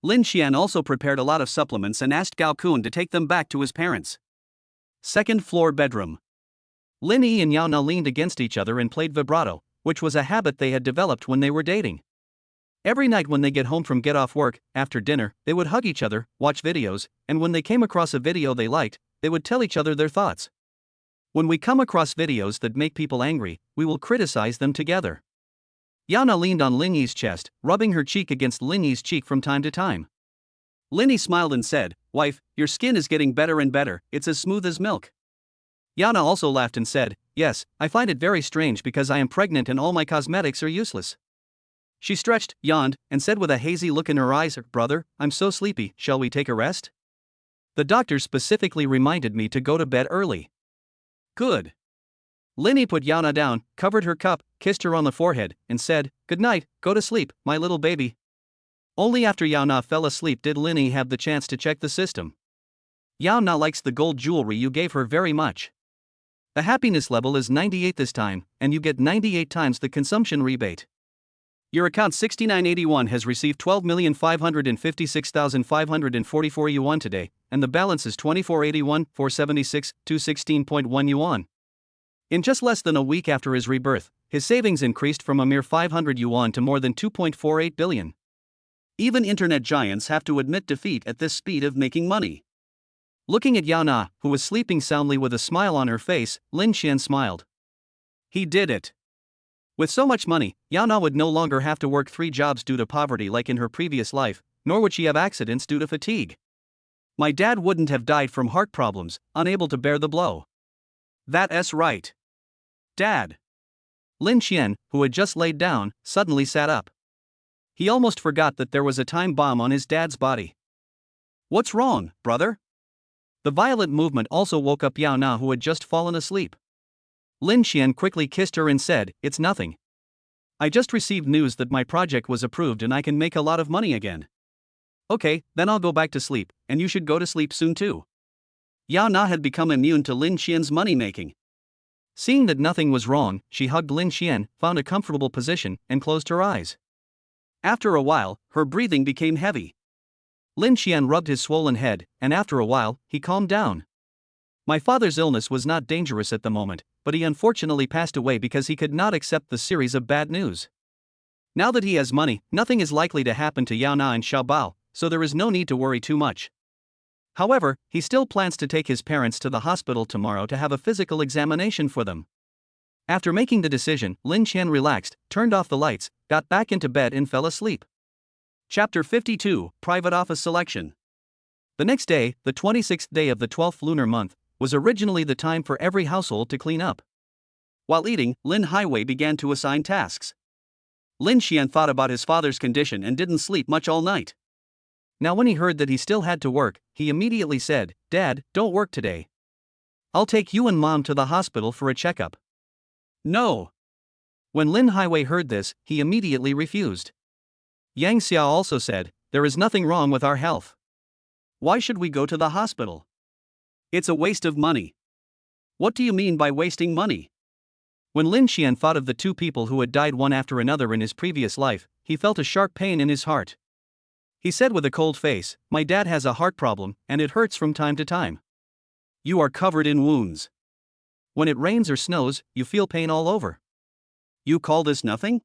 Lin Xian also prepared a lot of supplements and asked Gao Kun to take them back to his parents' second-floor bedroom. Lin Yi and Yao Na leaned against each other and played vibrato, which was a habit they had developed when they were dating. Every night when they get home from get off work, after dinner, they would hug each other, watch videos, and when they came across a video they liked, they would tell each other their thoughts. When we come across videos that make people angry, we will criticize them together. Yao Na leaned on Lin Yi's chest, rubbing her cheek against Lin Yi's cheek from time to time. Lin Yi smiled and said, "Wife, your skin is getting better and better, it's as smooth as milk." Yao Na also laughed and said, "Yes, I find it very strange because I am pregnant and all my cosmetics are useless." She stretched, yawned, and said with a hazy look in her eyes, "Brother, I'm so sleepy, shall we take a rest? The doctor specifically reminded me to go to bed early." "Good." Lin Yi put Yao Na down, covered her cup, kissed her on the forehead, and said, "Good night, go to sleep, my little baby." Only after Yao Na fell asleep did Lin Yi have the chance to check the system. "Yao Na likes the gold jewelry you gave her very much. The happiness level is 98 this time, and you get 98 times the consumption rebate. Your account 6981 has received 12,556,544 yuan today, and the balance is 2481,476, 216.1 yuan. In just less than a week after his rebirth, his savings increased from a mere 500 yuan to more than 2.48 billion. Even internet giants have to admit defeat at this speed of making money. Looking at Yao Na, who was sleeping soundly with a smile on her face, Lin Xian smiled. He did it. With so much money, Yao Na would no longer have to work 3 jobs due to poverty like in her previous life, nor would she have accidents due to fatigue. My dad wouldn't have died from heart problems, unable to bear the blow. That's right. Dad. Lin Xian, who had just laid down, suddenly sat up. He almost forgot that there was a time bomb on his dad's body. What's wrong, brother? The violent movement also woke up Yao Na, who had just fallen asleep. Lin Xian quickly kissed her and said, "It's nothing. I just received news that my project was approved and I can make a lot of money again." "Okay, then I'll go back to sleep, and you should go to sleep soon too." Yao Na had become immune to Lin Xian's money-making. Seeing that nothing was wrong, she hugged Lin Xian, found a comfortable position, and closed her eyes. After a while, her breathing became heavy. Lin Xian rubbed his swollen head, and after a while, he calmed down. "My father's illness was not dangerous at the moment, but he unfortunately passed away because he could not accept the series of bad news. Now that he has money, nothing is likely to happen to Yao Na and Xiaobao, so there is no need to worry too much. However, he still plans to take his parents to the hospital tomorrow to have a physical examination for them." After making the decision, Lin Xian relaxed, turned off the lights, got back into bed and fell asleep. Chapter 52, Private Office Selection. The next day, the 26th day of the 12th lunar month, was originally the time for every household to clean up. While eating, Lin Highway began to assign tasks. Lin Xian thought about his father's condition and didn't sleep much all night. Now when he heard that he still had to work, he immediately said, "Dad, don't work today. I'll take you and Mom to the hospital for a checkup." "No." When Lin Highway heard this, he immediately refused. Yang Xiao also said, "There is nothing wrong with our health. Why should we go to the hospital? It's a waste of money." "What do you mean by wasting money?" When Lin Xian thought of the two people who had died one after another in his previous life, he felt a sharp pain in his heart. He said with a cold face, "My dad has a heart problem, and it hurts from time to time." "You are covered in wounds. When it rains or snows, you feel pain all over. You call this nothing?"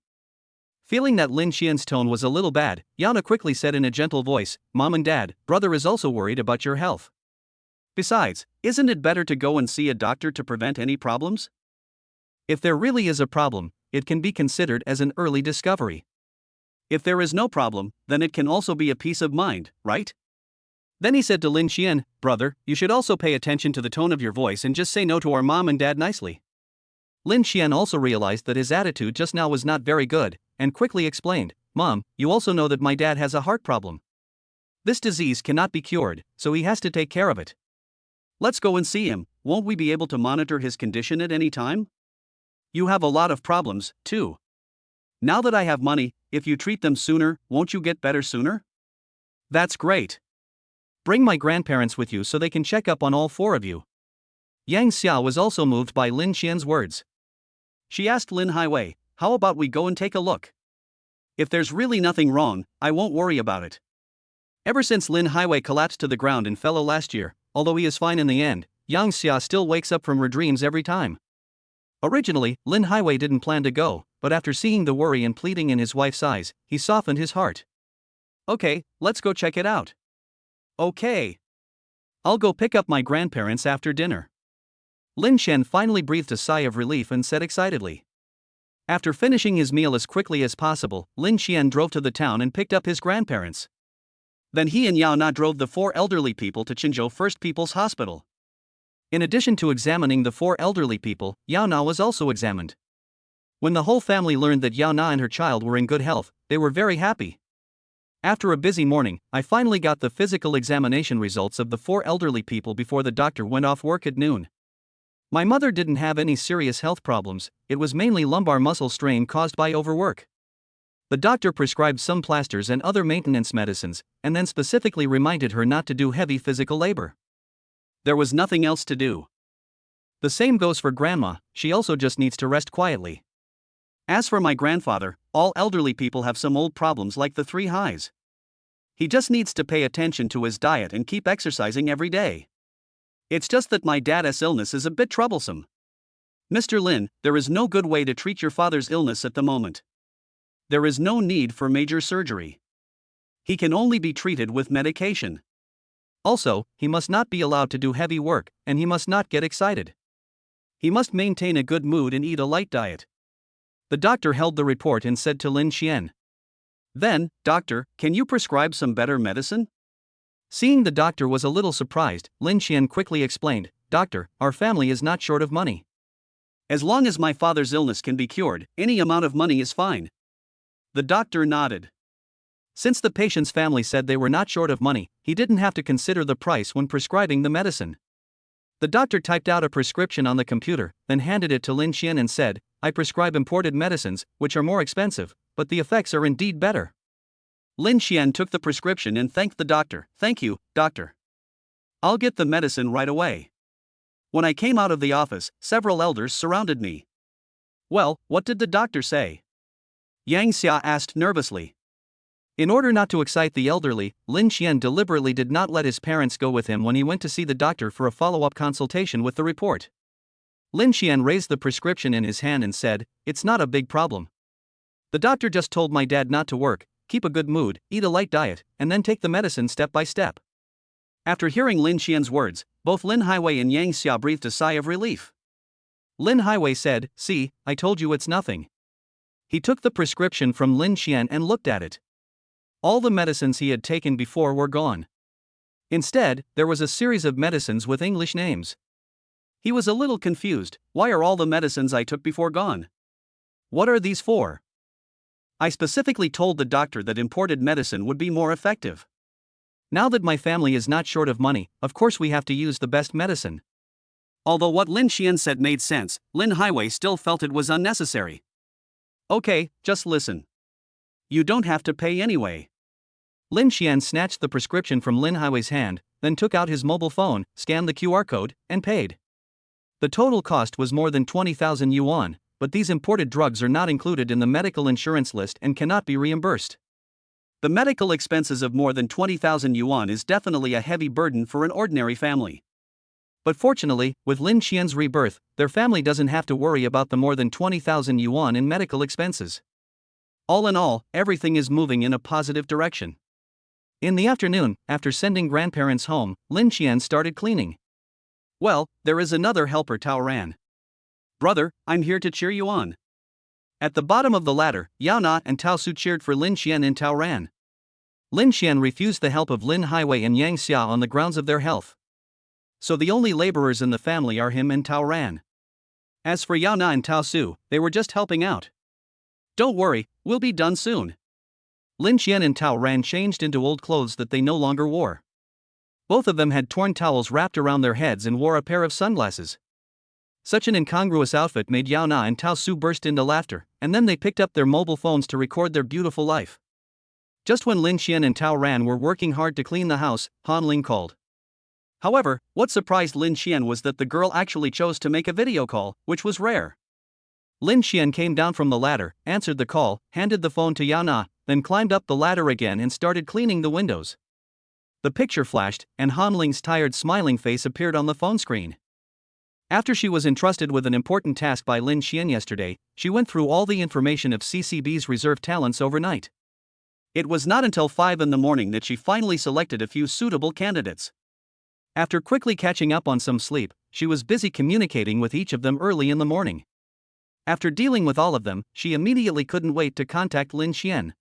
Feeling that Lin Xian's tone was a little bad, Yana quickly said in a gentle voice, "Mom and Dad, brother is also worried about your health. Besides, isn't it better to go and see a doctor to prevent any problems? If there really is a problem, it can be considered as an early discovery. If there is no problem, then it can also be a peace of mind, right?" Then he said to Lin Xian, "Brother, you should also pay attention to the tone of your voice and just say no to our mom and dad nicely." Lin Xian also realized that his attitude just now was not very good, and quickly explained, "Mom, you also know that my dad has a heart problem. This disease cannot be cured, so he has to take care of it. Let's go and see him. Won't we be able to monitor his condition at any time? You have a lot of problems, too. Now that I have money, if you treat them sooner, won't you get better sooner?" "That's great. Bring my grandparents with you so they can check up on all four of you." Yang Xiao was also moved by Lin Xian's words. She asked Lin Highway, "How about we go and take a look? If there's really nothing wrong, I won't worry about it." Ever since Lin Highway collapsed to the ground and fell last year, although he is fine in the end, Yang Xia still wakes up from her dreams every time. Originally, Lin Highway didn't plan to go, but after seeing the worry and pleading in his wife's eyes, he softened his heart. "Okay, let's go check it out." "Okay. I'll go pick up my grandparents after dinner." Lin Xian finally breathed a sigh of relief and said excitedly. After finishing his meal as quickly as possible, Lin Xian drove to the town and picked up his grandparents. Then he and Yao Na drove the four elderly people to Qinzhou First People's Hospital. In addition to examining the four elderly people, Yao Na was also examined. When the whole family learned that Yao Na and her child were in good health, they were very happy. "After a busy morning, I finally got the physical examination results of the four elderly people before the doctor went off work at noon. My mother didn't have any serious health problems, it was mainly lumbar muscle strain caused by overwork. The doctor prescribed some plasters and other maintenance medicines, and then specifically reminded her not to do heavy physical labor. There was nothing else to do. The same goes for grandma, she also just needs to rest quietly. As for my grandfather, all elderly people have some old problems like the 3 highs. He just needs to pay attention to his diet and keep exercising every day. It's just that my dad's illness is a bit troublesome. Mr. Lin, there is no good way to treat your father's illness at the moment. There is no need for major surgery. He can only be treated with medication. Also, he must not be allowed to do heavy work, and he must not get excited. He must maintain a good mood and eat a light diet." The doctor held the report and said to Lin Xian, "Then, doctor, can you prescribe some better medicine?" Seeing the doctor was a little surprised, Lin Xian quickly explained, "Doctor, our family is not short of money. As long as my father's illness can be cured, any amount of money is fine. The doctor nodded. Since the patient's family said they were not short of money, he didn't have to consider the price when prescribing the medicine. The doctor typed out a prescription on the computer, then handed it to Lin Xian and said, "I prescribe imported medicines, which are more expensive, but the effects are indeed better." Lin Xian took the prescription and thanked the doctor. "Thank you, doctor. I'll get the medicine right away." When I came out of the office, several elders surrounded me. "Well, what did the doctor say?" Yang Xia asked nervously. In order not to excite the elderly, Lin Xian deliberately did not let his parents go with him when he went to see the doctor for a follow-up consultation with the report. Lin Xian raised the prescription in his hand and said, "It's not a big problem. The doctor just told my dad not to work, keep a good mood, eat a light diet, and then take the medicine step by step." After hearing Lin Xian's words, both Lin Haiwei and Yang Xia breathed a sigh of relief. Lin Haiwei said, "See, I told you it's nothing." He took the prescription from Lin Xian and looked at it. All the medicines he had taken before were gone. Instead, there was a series of medicines with English names. He was a little confused. Why are all the medicines I took before gone? What are these for? I specifically told the doctor that imported medicine would be more effective. Now that my family is not short of money, of course we have to use the best medicine. Although what Lin Xian said made sense, Lin Haiwei still felt it was unnecessary. "Okay, just listen. You don't have to pay anyway." Lin Xian snatched the prescription from Lin Haiwei's hand, then took out his mobile phone, scanned the QR code, and paid. The total cost was more than 20,000 yuan, but these imported drugs are not included in the medical insurance list and cannot be reimbursed. The medical expenses of more than 20,000 yuan is definitely a heavy burden for an ordinary family. But fortunately, with Lin Xian's rebirth, their family doesn't have to worry about the more than 20,000 yuan in medical expenses. All in all, everything is moving in a positive direction. In the afternoon, after sending grandparents home, Lin Xian started cleaning. "Well, there is another helper, Tao Ran. Brother, I'm here to cheer you on." At the bottom of the ladder, Yao Na and Tao Su cheered for Lin Xian and Tao Ran. Lin Xian refused the help of Lin Haiwei and Yang Xia on the grounds of their health. So the only laborers in the family are him and Tao Ran. As for Yao Na and Tao Su, they were just helping out. "Don't worry, we'll be done soon." Lin Xian and Tao Ran changed into old clothes that they no longer wore. Both of them had torn towels wrapped around their heads and wore a pair of sunglasses. Such an incongruous outfit made Yao Na and Tao Su burst into laughter, and then they picked up their mobile phones to record their beautiful life. Just when Lin Xian and Tao Ran were working hard to clean the house, Han Ling called. However, what surprised Lin Xian was that the girl actually chose to make a video call, which was rare. Lin Xian came down from the ladder, answered the call, handed the phone to Yao Na, then climbed up the ladder again and started cleaning the windows. The picture flashed, and Han Ling's tired smiling face appeared on the phone screen. After she was entrusted with an important task by Lin Xian yesterday, she went through all the information of CCB's reserve talents overnight. It was not until 5 in the morning that she finally selected a few suitable candidates. After quickly catching up on some sleep, she was busy communicating with each of them early in the morning. After dealing with all of them, she immediately couldn't wait to contact Lin Xian.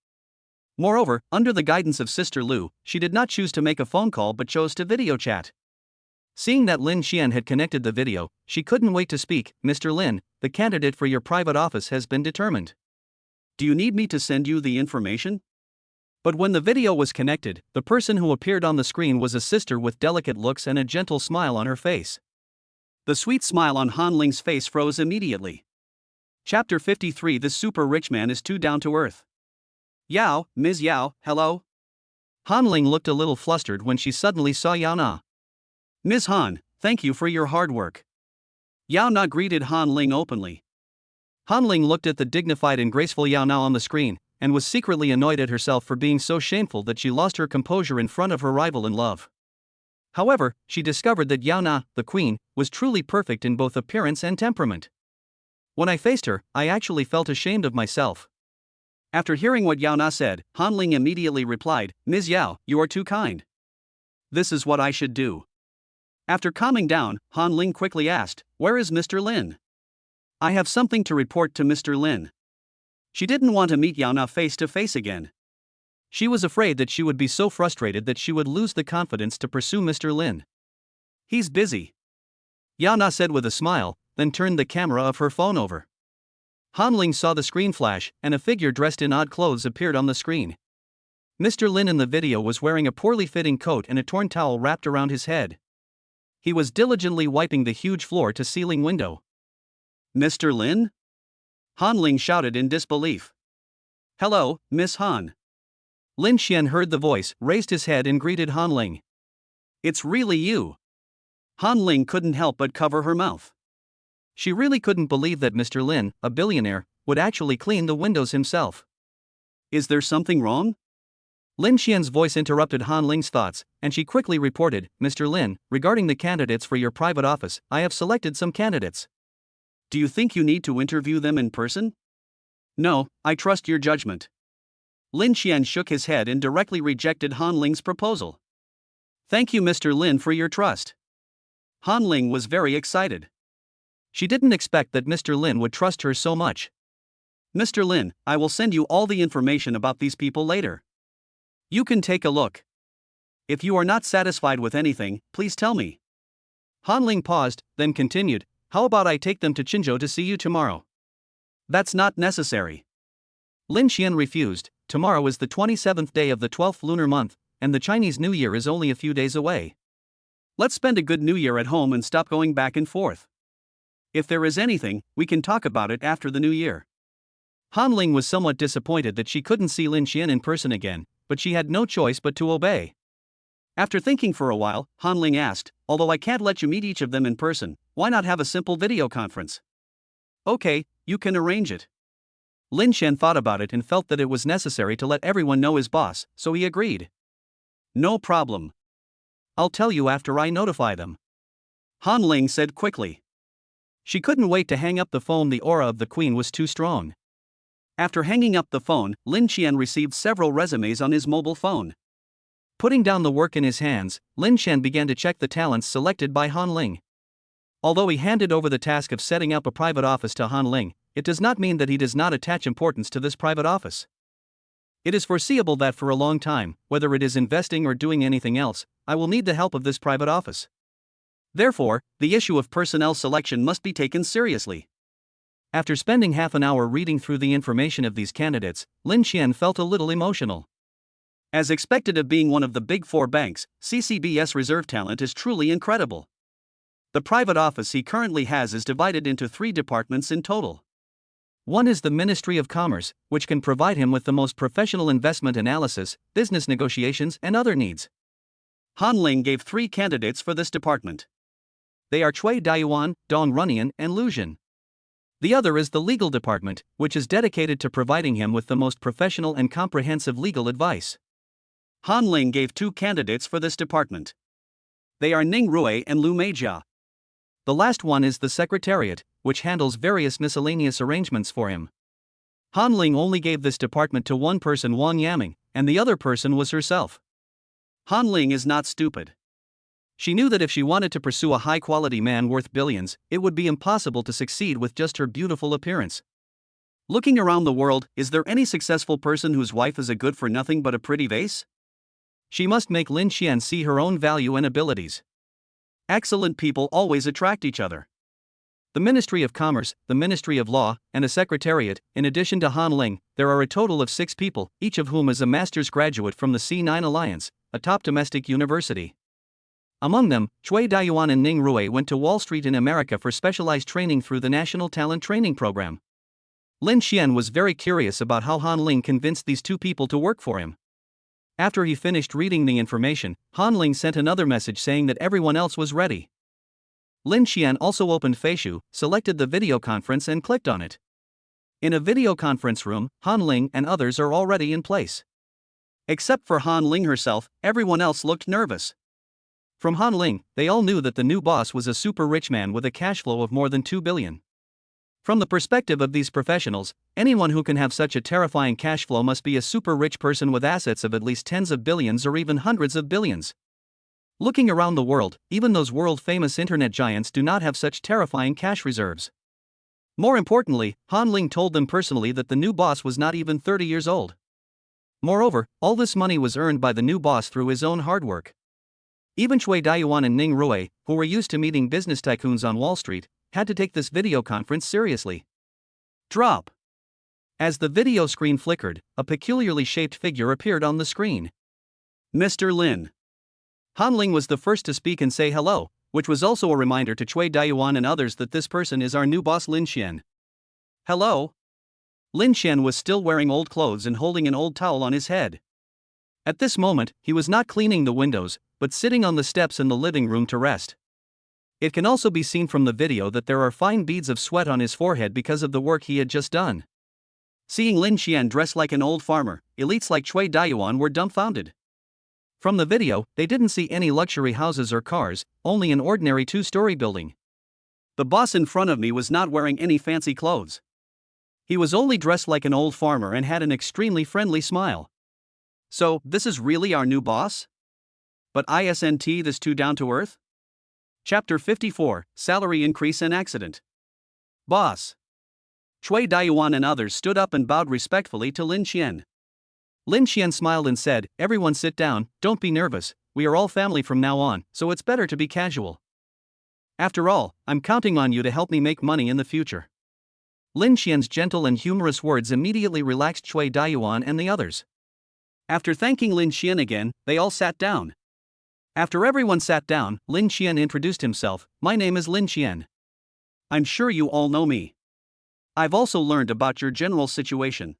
Moreover, under the guidance of Sister Lu, she did not choose to make a phone call but chose to video chat. Seeing that Lin Xian had connected the video, she couldn't wait to speak. "Mr. Lin, the candidate for your private office has been determined. Do you need me to send you the information?" But when the video was connected, the person who appeared on the screen was a sister with delicate looks and a gentle smile on her face. The sweet smile on Han Ling's face froze immediately. Chapter 53. The super rich man is too down to earth. "Yao, Ms. Yao, hello?" Han Ling looked a little flustered when she suddenly saw Yao Na. "Ms. Han, thank you for your hard work." Yao Na greeted Han Ling openly. Han Ling looked at the dignified and graceful Yao Na on the screen, and was secretly annoyed at herself for being so shameful that she lost her composure in front of her rival in love. However, she discovered that Yao Na, the queen, was truly perfect in both appearance and temperament. When I faced her, I actually felt ashamed of myself. After hearing what Yao Na said, Han Ling immediately replied, "Ms. Yao, you are too kind. This is what I should do." After calming down, Han Ling quickly asked, "Where is Mr. Lin? I have something to report to Mr. Lin." She didn't want to meet Yao Na face to face again. She was afraid that she would be so frustrated that she would lose the confidence to pursue Mr. Lin. "He's busy," Yao Na said with a smile, then turned the camera of her phone over. Han Ling saw the screen flash, and a figure dressed in odd clothes appeared on the screen. Mr. Lin in the video was wearing a poorly fitting coat and a torn towel wrapped around his head. He was diligently wiping the huge floor-to-ceiling window. "Mr. Lin?" Han Ling shouted in disbelief. "Hello, Miss Han." Lin Xian heard the voice, raised his head and greeted Han Ling. "It's really you." Han Ling couldn't help but cover her mouth. She really couldn't believe that Mr. Lin, a billionaire, would actually clean the windows himself. "Is there something wrong?" Lin Xian's voice interrupted Han Ling's thoughts, and she quickly reported, "Mr. Lin, regarding the candidates for your private office, I have selected some candidates. Do you think you need to interview them in person?" "No, I trust your judgment." Lin Xian shook his head and directly rejected Han Ling's proposal. "Thank you, Mr. Lin, for your trust." Han Ling was very excited. She didn't expect that Mr. Lin would trust her so much. "Mr. Lin, I will send you all the information about these people later. You can take a look. If you are not satisfied with anything, please tell me." Han Ling paused, then continued, "How about I take them to Qinzhou to see you tomorrow?" "That's not necessary." Lin Xian refused. "Tomorrow is the 27th day of the 12th lunar month, and the Chinese New Year is only a few days away. Let's spend a good New Year at home and stop going back and forth. If there is anything, we can talk about it after the New Year." Han Ling was somewhat disappointed that she couldn't see Lin Xian in person again, but she had no choice but to obey. After thinking for a while, Han Ling asked, "Although I can't let you meet each of them in person, why not have a simple video conference?" "Okay, you can arrange it." Lin Xian thought about it and felt that it was necessary to let everyone know his boss, so he agreed. "No problem. I'll tell you after I notify them," Han Ling said quickly. She couldn't wait to hang up the phone. The aura of the queen was too strong. After hanging up the phone, Lin Xian received several resumes on his mobile phone. Putting down the work in his hands, Lin Xian began to check the talents selected by Han Ling. Although he handed over the task of setting up a private office to Han Ling, it does not mean that he does not attach importance to this private office. It is foreseeable that for a long time, whether it is investing or doing anything else, I will need the help of this private office. Therefore, the issue of personnel selection must be taken seriously. After spending half an hour reading through the information of these candidates, Lin Xian felt a little emotional. As expected of being one of the big four banks, CCB's reserve talent is truly incredible. The private office he currently has is divided into 3 departments in total. One is the Ministry of Commerce, which can provide him with the most professional investment analysis, business negotiations, and other needs. Han Ling gave 3 candidates for this department. They are Cui Dayuan, Dong Runian, and Lu Jin. The other is the legal department, which is dedicated to providing him with the most professional and comprehensive legal advice. Han Ling gave 2 candidates for this department. They are Ning Rui and Lu Meijia. The last one is the secretariat, which handles various miscellaneous arrangements for him. Han Ling only gave this department to one person, Wang Yaming, and the other person was herself. Han Ling is not stupid. She knew that if she wanted to pursue a high-quality man worth billions, it would be impossible to succeed with just her beautiful appearance. Looking around the world, is there any successful person whose wife is a good-for-nothing but a pretty vase? She must make Lin Xian see her own value and abilities. Excellent people always attract each other. The Ministry of Commerce, the Ministry of Law, and a secretariat. In addition to Han Ling, there are a total of 6 people, each of whom is a master's graduate from the C9 Alliance, a top domestic university. Among them, Cui Dayuan and Ning Rui went to Wall Street in America for specialized training through the National Talent Training Program. Lin Xian was very curious about how Han Ling convinced these 2 people to work for him. After he finished reading the information, Han Ling sent another message saying that everyone else was ready. Lin Xian also opened Feishu, selected the video conference and clicked on it. In a video conference room, Han Ling and others are already in place. Except for Han Ling herself, everyone else looked nervous. From Han Ling, they all knew that the new boss was a super rich man with a cash flow of more than 2 billion. From the perspective of these professionals, anyone who can have such a terrifying cash flow must be a super rich person with assets of at least tens of billions or even hundreds of billions. Looking around the world, even those world-famous internet giants do not have such terrifying cash reserves. More importantly, Han Ling told them personally that the new boss was not even 30 years old. Moreover, all this money was earned by the new boss through his own hard work. Even Cui Dayuan and Ning Rui, who were used to meeting business tycoons on Wall Street, had to take this video conference seriously. Drop. As the video screen flickered, a peculiarly shaped figure appeared on the screen. Mr. Lin. Han Ling was the first to speak and say hello, which was also a reminder to Cui Daiyuan and others that this person is our new boss Lin Xian. Hello? Lin Xian was still wearing old clothes and holding an old towel on his head. At this moment, he was not cleaning the windows, but sitting on the steps in the living room to rest. It can also be seen from the video that there are fine beads of sweat on his forehead because of the work he had just done. Seeing Lin Xian dressed like an old farmer, elites like Cui Daiyuan were dumbfounded. From the video, they didn't see any luxury houses or cars, only an ordinary two-story building. The boss in front of me was not wearing any fancy clothes. He was only dressed like an old farmer and had an extremely friendly smile. So, this is really our new boss? But isn't this too down to earth? Chapter 54, Salary Increase and Accident. Boss. Cui Daiyuan and others stood up and bowed respectfully to Lin Xian. Lin Xian smiled and said, "Everyone sit down, don't be nervous, we are all family from now on, so it's better to be casual. After all, I'm counting on you to help me make money in the future." Lin Xian's gentle and humorous words immediately relaxed Cui Daiyuan and the others. After thanking Lin Xian again, they all sat down. After everyone sat down, Lin Xian introduced himself. "My name is Lin Xian. I'm sure you all know me. I've also learned about your general situation.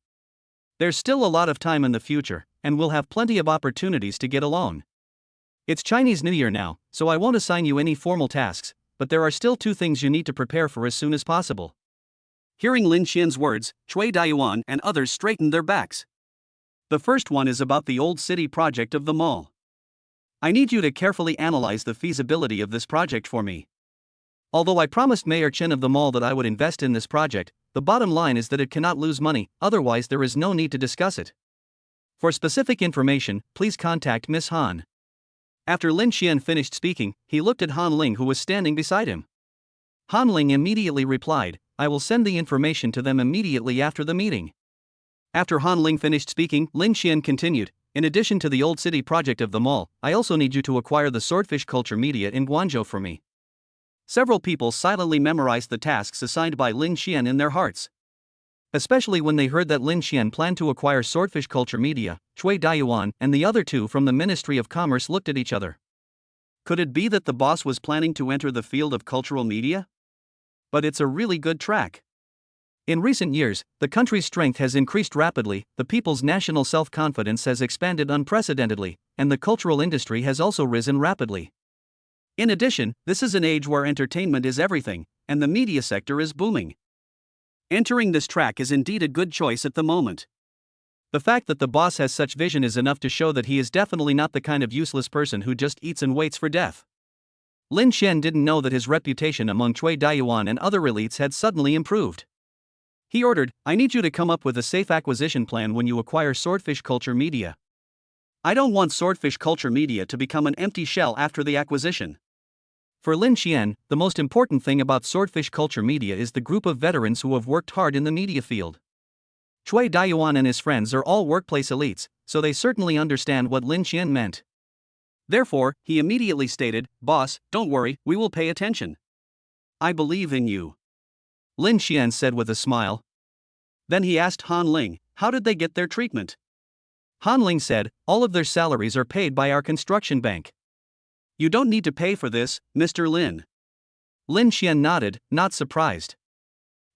There's still a lot of time in the future, and we'll have plenty of opportunities to get along. It's Chinese New Year now, so I won't assign you any formal tasks, but there are still 2 things you need to prepare for as soon as possible." Hearing Lin Xian's words, Cui Daiyuan and others straightened their backs. The first one is about the old city project of the mall. I need you to carefully analyze the feasibility of this project for me. Although I promised Mayor Chen of the mall that I would invest in this project, the bottom line is that it cannot lose money, otherwise there is no need to discuss it. For specific information, please contact Miss Han. After Lin Xian finished speaking, he looked at Han Ling who was standing beside him. Han Ling immediately replied, "I will send the information to them immediately after the meeting." After Han Ling finished speaking, Lin Xian continued, "In addition to the old city project of the mall, I also need you to acquire the Swordfish Culture Media in Guangzhou for me." Several people silently memorized the tasks assigned by Lin Xian in their hearts. Especially when they heard that Lin Xian planned to acquire Swordfish Culture Media, Cui Daiyuan and the other 2 from the Ministry of Commerce looked at each other. Could it be that the boss was planning to enter the field of cultural media? But it's a really good track. In recent years, the country's strength has increased rapidly, the people's national self-confidence has expanded unprecedentedly, and the cultural industry has also risen rapidly. In addition, this is an age where entertainment is everything, and the media sector is booming. Entering this track is indeed a good choice at the moment. The fact that the boss has such vision is enough to show that he is definitely not the kind of useless person who just eats and waits for death. Lin Xian didn't know that his reputation among Cui Daiyuan and other elites had suddenly improved. He ordered, "I need you to come up with a safe acquisition plan when you acquire Swordfish Culture Media. I don't want Swordfish Culture Media to become an empty shell after the acquisition." For Lin Xian, the most important thing about Swordfish Culture Media is the group of veterans who have worked hard in the media field. Cui Daiyuan and his friends are all workplace elites, so they certainly understand what Lin Xian meant. Therefore, he immediately stated, "Boss, don't worry, we will pay attention. I believe in you," Lin Xian said with a smile. Then he asked Han Ling, "How did they get their treatment?" Han Ling said, "All of their salaries are paid by our construction bank." "You don't need to pay for this, Mr. Lin." Lin Xian nodded, not surprised.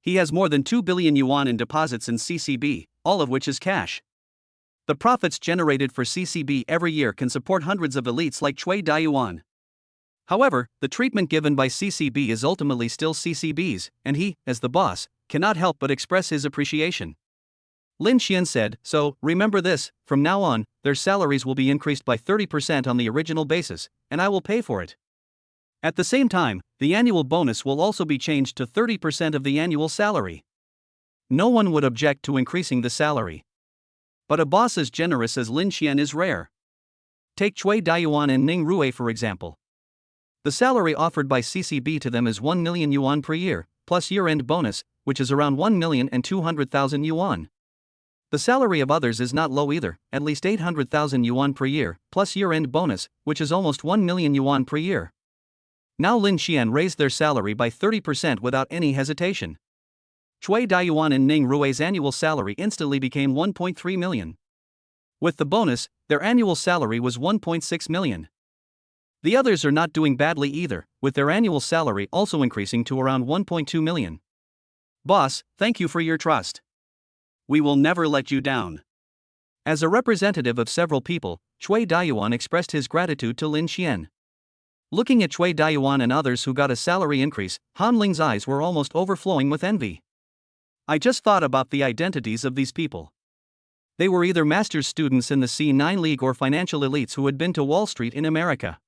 He has more than 2 billion yuan in deposits in CCB, all of which is cash. The profits generated for CCB every year can support hundreds of elites like Cui Daiyuan. However, the treatment given by CCB is ultimately still CCB's, and he, as the boss, cannot help but express his appreciation. Lin Xian said, "So, remember this, from now on, their salaries will be increased by 30% on the original basis, and I will pay for it. At the same time, the annual bonus will also be changed to 30% of the annual salary." No one would object to increasing the salary. But a boss as generous as Lin Xian is rare. Take Cui Daiyuan and Ning Rue for example. The salary offered by CCB to them is 1 million yuan per year, plus year-end bonus, which is around 1,200,000 yuan. The salary of others is not low either, at least 800,000 yuan per year, plus year-end bonus, which is almost 1 million yuan per year. Now Lin Xian raised their salary by 30% without any hesitation. Cui Daiyuan and Ning Rui's annual salary instantly became 1.3 million. With the bonus, their annual salary was 1.6 million. The others are not doing badly either, with their annual salary also increasing to around 1.2 million. Boss, thank you for your trust. We will never let you down. As a representative of several people, Cui Daiyuan expressed his gratitude to Lin Xian. Looking at Cui Daiyuan and others who got a salary increase, Han Ling's eyes were almost overflowing with envy. I just thought about the identities of these people. They were either master's students in the C9 League or financial elites who had been to Wall Street in America.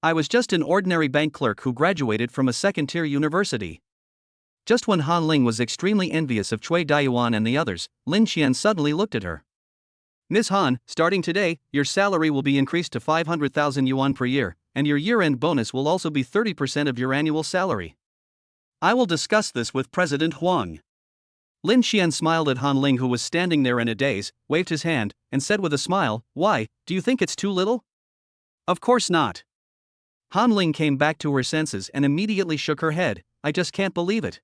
I was just an ordinary bank clerk who graduated from a second-tier university. Just when Han Ling was extremely envious of Cui Daiyuan and the others, Lin Xian suddenly looked at her. Ms. Han, starting today, your salary will be increased to 500,000 yuan per year, and your year-end bonus will also be 30% of your annual salary. I will discuss this with President Huang. Lin Xian smiled at Han Ling, who was standing there in a daze, waved his hand, and said with a smile, "Why, do you think it's too little?" Of course not. Han Ling came back to her senses and immediately shook her head. I just can't believe it.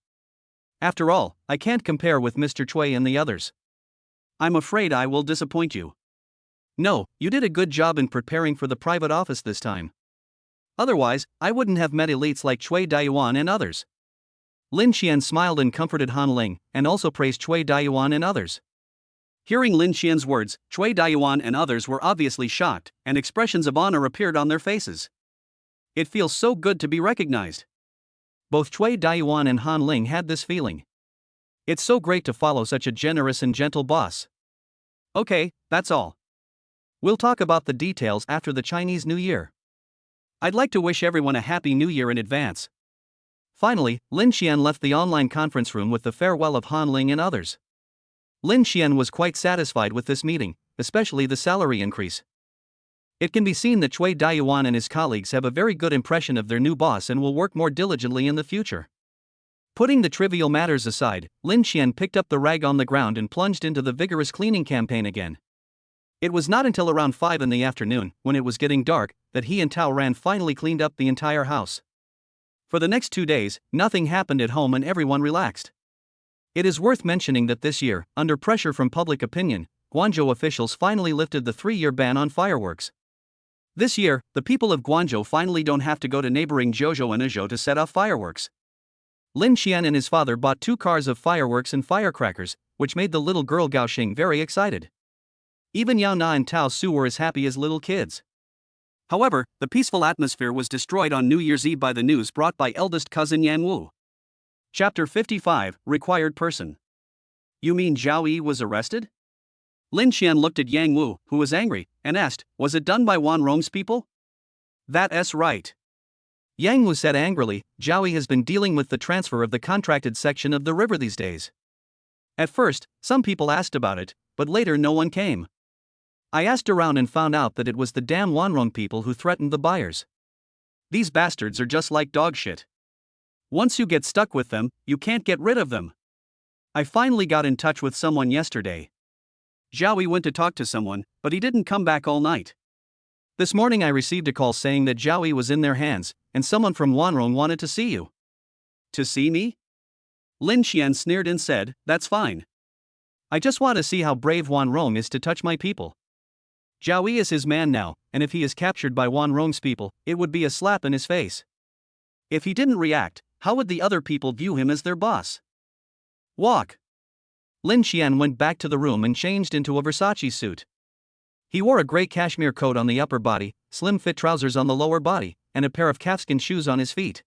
After all, I can't compare with Mr. Cui and the others. I'm afraid I will disappoint you. No, you did a good job in preparing for the private office this time. Otherwise, I wouldn't have met elites like Cui Daiyuan and others. Lin Xian smiled and comforted Han Ling, and also praised Cui Daiyuan and others. Hearing Lin Xian's words, Cui Daiyuan and others were obviously shocked, and expressions of honor appeared on their faces. It feels so good to be recognized. Both Cui Daiyuan and Han Ling had this feeling. It's so great to follow such a generous and gentle boss. Okay, that's all. We'll talk about the details after the Chinese New Year. I'd like to wish everyone a Happy New Year in advance. Finally, Lin Xian left the online conference room with the farewell of Han Ling and others. Lin Xian was quite satisfied with this meeting, especially the salary increase. It can be seen that Cui Daiyuan and his colleagues have a very good impression of their new boss and will work more diligently in the future. Putting the trivial matters aside, Lin Xian picked up the rag on the ground and plunged into the vigorous cleaning campaign again. It was not until around 5 in the afternoon, when it was getting dark, that he and Tao Ran finally cleaned up the entire house. For the next 2 days, nothing happened at home and everyone relaxed. It is worth mentioning that this year, under pressure from public opinion, Guangzhou officials finally lifted the 3-year ban on fireworks. This year, the people of Guangzhou finally don't have to go to neighboring Zhouzhou and Ezhou to set off fireworks. Lin Xian and his father bought 2 cars of fireworks and firecrackers, which made the little girl Gao Xing very excited. Even Yao Na and Tao Su were as happy as little kids. However, the peaceful atmosphere was destroyed on New Year's Eve by the news brought by eldest cousin Yang Wu. Chapter 55, Required Person. You mean Zhao Yi was arrested? Lin Xian looked at Yang Wu, who was angry, and asked, was it done by Wan Rong's people? That's right. Yang Wu said angrily, Zhao Yi has been dealing with the transfer of the contracted section of the river these days. At first, some people asked about it, but later no one came. I asked around and found out that it was the damn Wanrong people who threatened the buyers. These bastards are just like dog shit. Once you get stuck with them, you can't get rid of them. I finally got in touch with someone yesterday. Zhao Yi went to talk to someone, but he didn't come back all night. This morning I received a call saying that Zhao Yi was in their hands, and someone from Wanrong wanted to see you. To see me? Lin Xian sneered and said, that's fine. I just want to see how brave Wanrong is to touch my people. Zhao Yi is his man now, and if he is captured by Wanrong's people, it would be a slap in his face. If he didn't react, how would the other people view him as their boss? Walk. Lin Xian went back to the room and changed into a Versace suit. He wore a gray cashmere coat on the upper body, slim-fit trousers on the lower body, and a pair of calfskin shoes on his feet.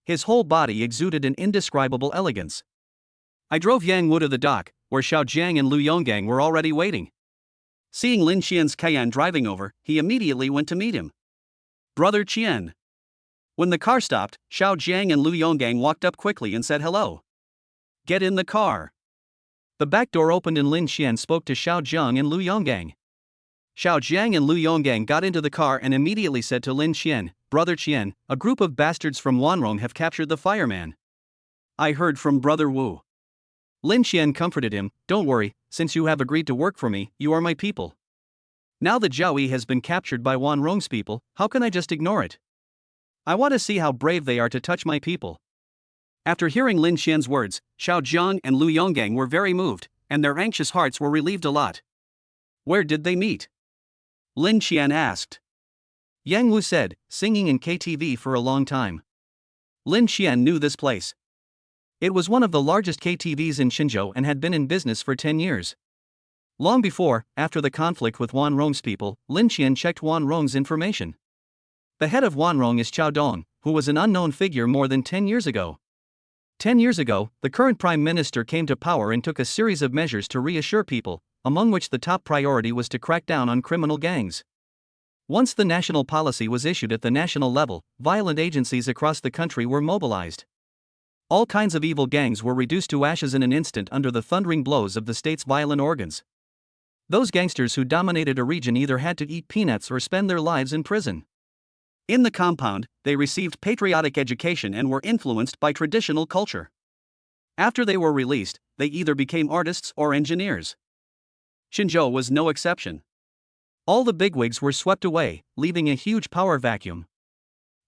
His whole body exuded an indescribable elegance. I drove Yang Wu to the dock, where Xiao Jiang and Lu Yonggang were already waiting. Seeing Lin Xian's Cayenne driving over, he immediately went to meet him. Brother Qian. When the car stopped, Xiao Jiang and Lu Yonggang walked up quickly and said hello. Get in the car. The back door opened and Lin Xian spoke to Xiao Jiang and Lu Yonggang. Xiao Jiang and Lu Yonggang got into the car and immediately said to Lin Xian, Brother Qian, a group of bastards from Wanrong have captured the fireman. I heard from Brother Wu. Lin Xian comforted him, don't worry, since you have agreed to work for me, you are my people. Now that Zhao Yi has been captured by Wanrong's people, how can I just ignore it? I want to see how brave they are to touch my people. After hearing Lin Xian's words, Xiao Zhang and Lu Yonggang were very moved, and their anxious hearts were relieved a lot. Where did they meet? Lin Xian asked. Yang Wu said, singing in KTV for a long time. Lin Xian knew this place. It was one of the largest KTVs in Qinzhou and had been in business for 10 years. Long before, after the conflict with Wanrong's people, Lin Xian checked Wanrong's information. The head of Wanrong is Qiao Dong, who was an unknown figure more than 10 years ago. 10 years ago, the current prime minister came to power and took a series of measures to reassure people, among which the top priority was to crack down on criminal gangs. Once the national policy was issued at the national level, violent agencies across the country were mobilized. All kinds of evil gangs were reduced to ashes in an instant under the thundering blows of the state's violent organs. Those gangsters who dominated a region either had to eat peanuts or spend their lives in prison. In the compound, they received patriotic education and were influenced by traditional culture. After they were released, they either became artists or engineers. Qinzhou was no exception. All the bigwigs were swept away, leaving a huge power vacuum.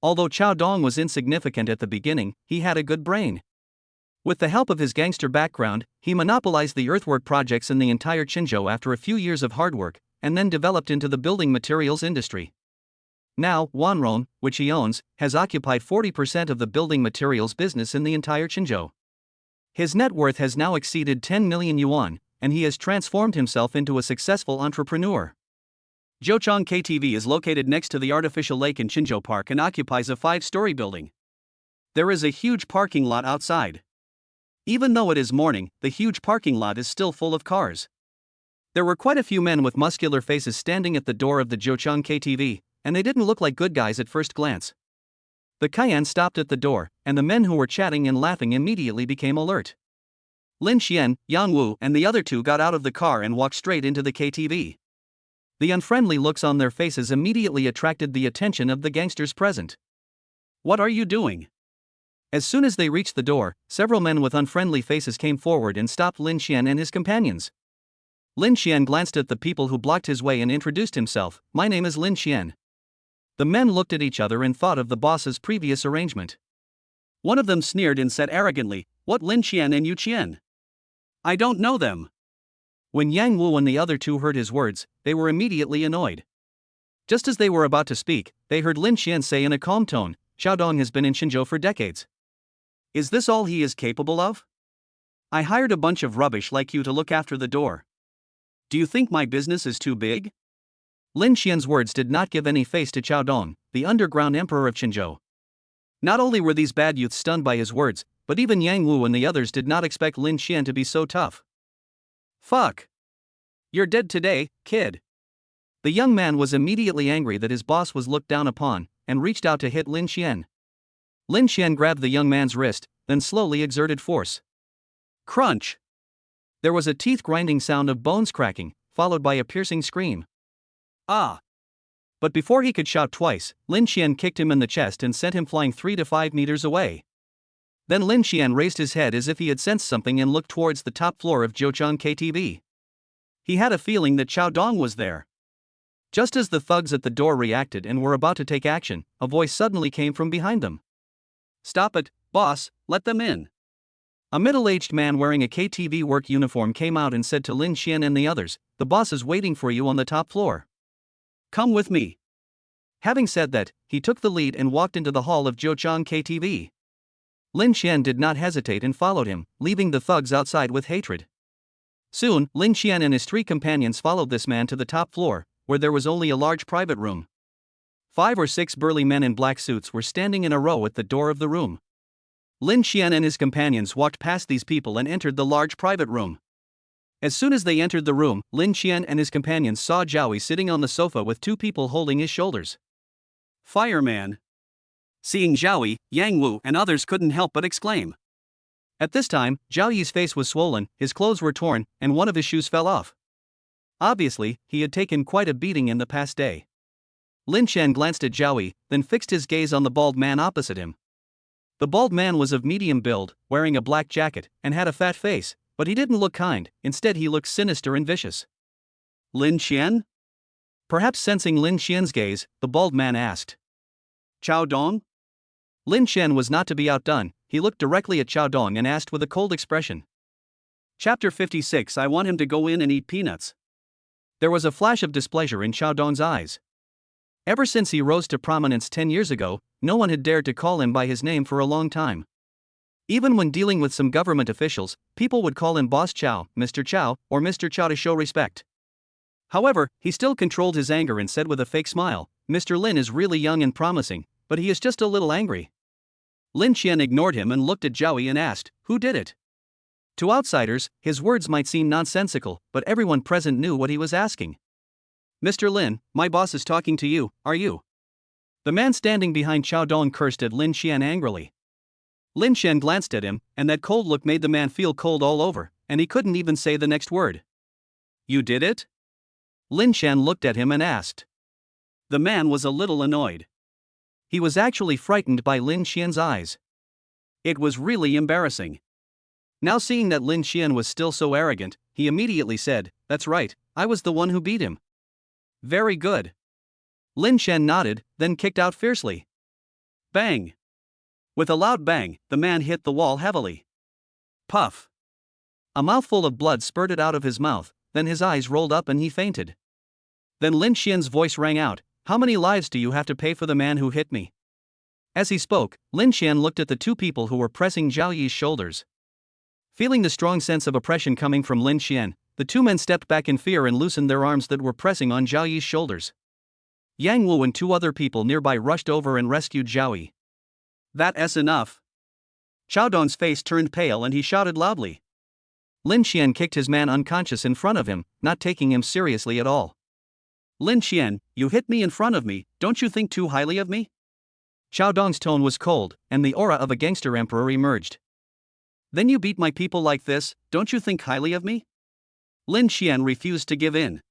Although Qiao Dong was insignificant at the beginning, he had a good brain. With the help of his gangster background, he monopolized the earthwork projects in the entire Qinzhou after a few years of hard work, and then developed into the building materials industry. Now, Wanrong, which he owns, has occupied 40% of the building materials business in the entire Qinzhou. His net worth has now exceeded 10 million yuan, and he has transformed himself into a successful entrepreneur. Zhouchang KTV is located next to the artificial lake in Qinzhou Park and occupies a 5-story building. There is a huge parking lot outside. Even though it is morning, the huge parking lot is still full of cars. There were quite a few men with muscular faces standing at the door of the Zhouchang KTV, and they didn't look like good guys at first glance. The Cayenne stopped at the door, and the men who were chatting and laughing immediately became alert. Lin Xian, Yang Wu, and the other two got out of the car and walked straight into the KTV. The unfriendly looks on their faces immediately attracted the attention of the gangsters present. What are you doing? As soon as they reached the door, several men with unfriendly faces came forward and stopped Lin Xian and his companions. Lin Xian glanced at the people who blocked his way and introduced himself. My name is Lin Xian. The men looked at each other and thought of the boss's previous arrangement. One of them sneered and said arrogantly, What Lin Xian and Yu Qian? I don't know them. When Yang Wu and the other two heard his words, they were immediately annoyed. Just as they were about to speak, they heard Lin Xian say in a calm tone, Xiao Dong has been in Qinzhou for decades. Is this all he is capable of? I hired a bunch of rubbish like you to look after the door. Do you think my business is too big? Lin Xian's words did not give any face to Qiao Dong, the underground emperor of Qinzhou. Not only were these bad youths stunned by his words, but even Yang Wu and the others did not expect Lin Xian to be so tough. Fuck. You're dead today, kid. The young man was immediately angry that his boss was looked down upon, and reached out to hit Lin Xian. Lin Xian grabbed the young man's wrist, then slowly exerted force. Crunch. There was a teeth-grinding sound of bones cracking, followed by a piercing scream. Ah! But before he could shout twice, Lin Xian kicked him in the chest and sent him flying 3 to 5 meters away. Then Lin Xian raised his head as if he had sensed something and looked towards the top floor of Zhouchang KTV. He had a feeling that Qiao Dong was there. Just as the thugs at the door reacted and were about to take action, a voice suddenly came from behind them. Stop it, boss, let them in. A middle-aged man wearing a KTV work uniform came out and said to Lin Xian and the others, the boss is waiting for you on the top floor. Come with me. Having said that, he took the lead and walked into the hall of Zhouchang KTV. Lin Xian did not hesitate and followed him, leaving the thugs outside with hatred. Soon, Lin Xian and his 3 companions followed this man to the top floor, where there was only a large private room. 5 or 6 burly men in black suits were standing in a row at the door of the room. Lin Xian and his companions walked past these people and entered the large private room. As soon as they entered the room, Lin Xian and his companions saw Zhaoyi sitting on the sofa with 2 people holding his shoulders. Fireman. Seeing Zhaoyi, Yang Wu and others couldn't help but exclaim. At this time, Zhaoyi's face was swollen, his clothes were torn, and one of his shoes fell off. Obviously, he had taken quite a beating in the past day. Lin Xian glanced at Zhaoyi, then fixed his gaze on the bald man opposite him. The bald man was of medium build, wearing a black jacket, and had a fat face, but he didn't look kind, instead he looked sinister and vicious. Lin Xian? Perhaps sensing Lin Xian's gaze, the bald man asked. Qiao Dong? Lin Xian was not to be outdone. He looked directly at Xiao Dong and asked with a cold expression. Chapter 56. I want him to go in and eat peanuts. There was a flash of displeasure in Xiao Dong's eyes. Ever since he rose to prominence 10 years ago, no one had dared to call him by his name for a long time. Even when dealing with some government officials, people would call him Boss Chow, Mr. Chow, or Mr. Chow to show respect. However, he still controlled his anger and said with a fake smile, Mr. Lin is really young and promising, but he is just a little angry. Lin Xian ignored him and looked at Zhao Yi and asked, who did it? To outsiders, his words might seem nonsensical, but everyone present knew what he was asking. Mr. Lin, my boss is talking to you, are you? The man standing behind Xiao Dong cursed at Lin Xian angrily. Lin Xian glanced at him, and that cold look made the man feel cold all over, and he couldn't even say the next word. You did it? Lin Xian looked at him and asked. The man was a little annoyed. He was actually frightened by Lin Xian's eyes. It was really embarrassing. Now seeing that Lin Xian was still so arrogant, he immediately said, that's right, I was the one who beat him. Very good. Lin Xian nodded, then kicked out fiercely. Bang! With a loud bang, the man hit the wall heavily. Puff! A mouthful of blood spurted out of his mouth, then his eyes rolled up and he fainted. Then Lin Xian's voice rang out, how many lives do you have to pay for the man who hit me? As he spoke, Lin Xian looked at the two people who were pressing Zhao Yi's shoulders. Feeling the strong sense of oppression coming from Lin Xian, the two men stepped back in fear and loosened their arms that were pressing on Zhao Yi's shoulders. Yang Wu and two other people nearby rushed over and rescued Zhao Yi. That's enough. Xiao Dong's face turned pale and he shouted loudly. Lin Xian kicked his man unconscious in front of him, not taking him seriously at all. Lin Xian, you hit me in front of me, don't you think too highly of me? Xiao Dong's tone was cold, and the aura of a gangster emperor emerged. Then you beat my people like this, don't you think highly of me? Lin Xian refused to give in.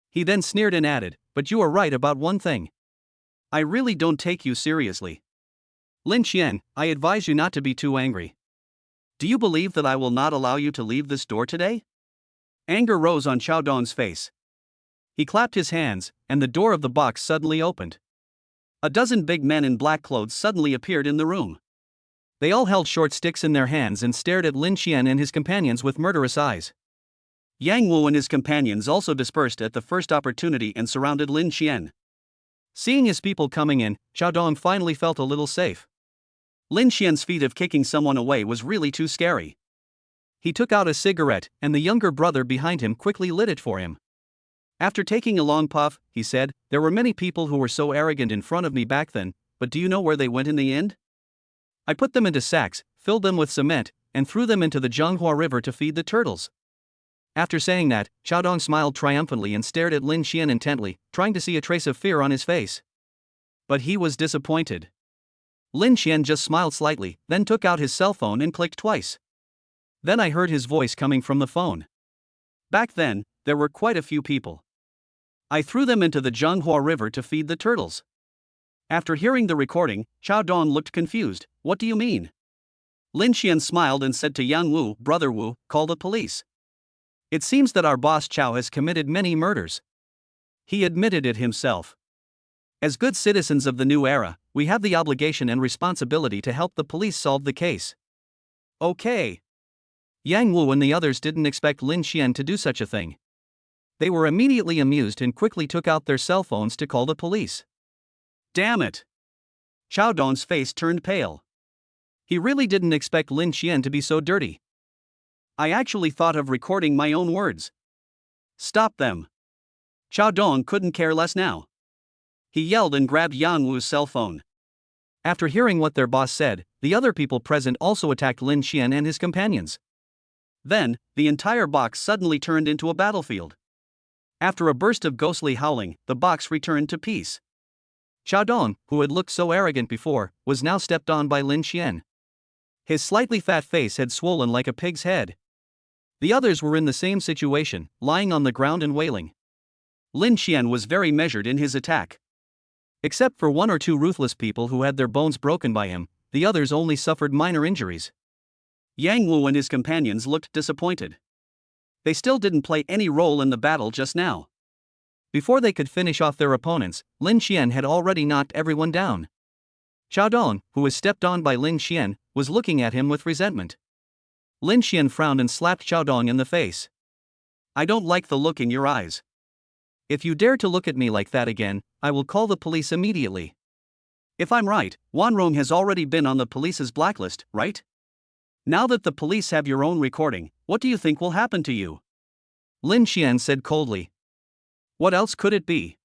He then sneered and added, but you are right about one thing. I really don't take you seriously. Lin Xian, I advise you not to be too angry. Do you believe that I will not allow you to leave this door today? Anger rose on Xiao Dong's face. He clapped his hands, and the door of the box suddenly opened. A dozen big men in black clothes suddenly appeared in the room. They all held short sticks in their hands and stared at Lin Xian and his companions with murderous eyes. Yang Wu and his companions also dispersed at the first opportunity and surrounded Lin Xian. Seeing his people coming in, Xiao Dong finally felt a little safe. Lin Xian's feat of kicking someone away was really too scary. He took out a cigarette, and the younger brother behind him quickly lit it for him. After taking a long puff, he said, there were many people who were so arrogant in front of me back then, but do you know where they went in the end? I put them into sacks, filled them with cement, and threw them into the Zhonghua River to feed the turtles. After saying that, Xiao Dong smiled triumphantly and stared at Lin Xian intently, trying to see a trace of fear on his face. But he was disappointed. Lin Xian just smiled slightly, then took out his cell phone and clicked twice. Then I heard his voice coming from the phone. Back then, there were quite a few people. I threw them into the Zhonghua River to feed the turtles. After hearing the recording, Xiao Dong looked confused. What do you mean? Lin Xian smiled and said to Yang Wu, Brother Wu, call the police. It seems that our boss Chow has committed many murders. He admitted it himself. As good citizens of the new era, we have the obligation and responsibility to help the police solve the case. Okay. Yang Wu and the others didn't expect Lin Xian to do such a thing. They were immediately amused and quickly took out their cell phones to call the police. Damn it! Xiao Dong's face turned pale. He really didn't expect Lin Xian to be so dirty. I actually thought of recording my own words. Stop them. Xiao Dong couldn't care less now. He yelled and grabbed Yang Wu's cell phone. After hearing what their boss said, the other people present also attacked Lin Xian and his companions. Then, the entire box suddenly turned into a battlefield. After a burst of ghostly howling, the box returned to peace. Xiao Dong, who had looked so arrogant before, was now stepped on by Lin Xian. His slightly fat face had swollen like a pig's head. The others were in the same situation, lying on the ground and wailing. Lin Xian was very measured in his attack. Except for one or two ruthless people who had their bones broken by him, the others only suffered minor injuries. Yang Wu and his companions looked disappointed. They still didn't play any role in the battle just now. Before they could finish off their opponents, Lin Xian had already knocked everyone down. Xiao Dong, who was stepped on by Lin Xian, was looking at him with resentment. Lin Xian frowned and slapped Xiao Dong in the face. I don't like the look in your eyes. If you dare to look at me like that again, I will call the police immediately. If I'm right, Wanrong has already been on the police's blacklist, right? Now that the police have your own recording, what do you think will happen to you? Lin Xian said coldly. What else could it be?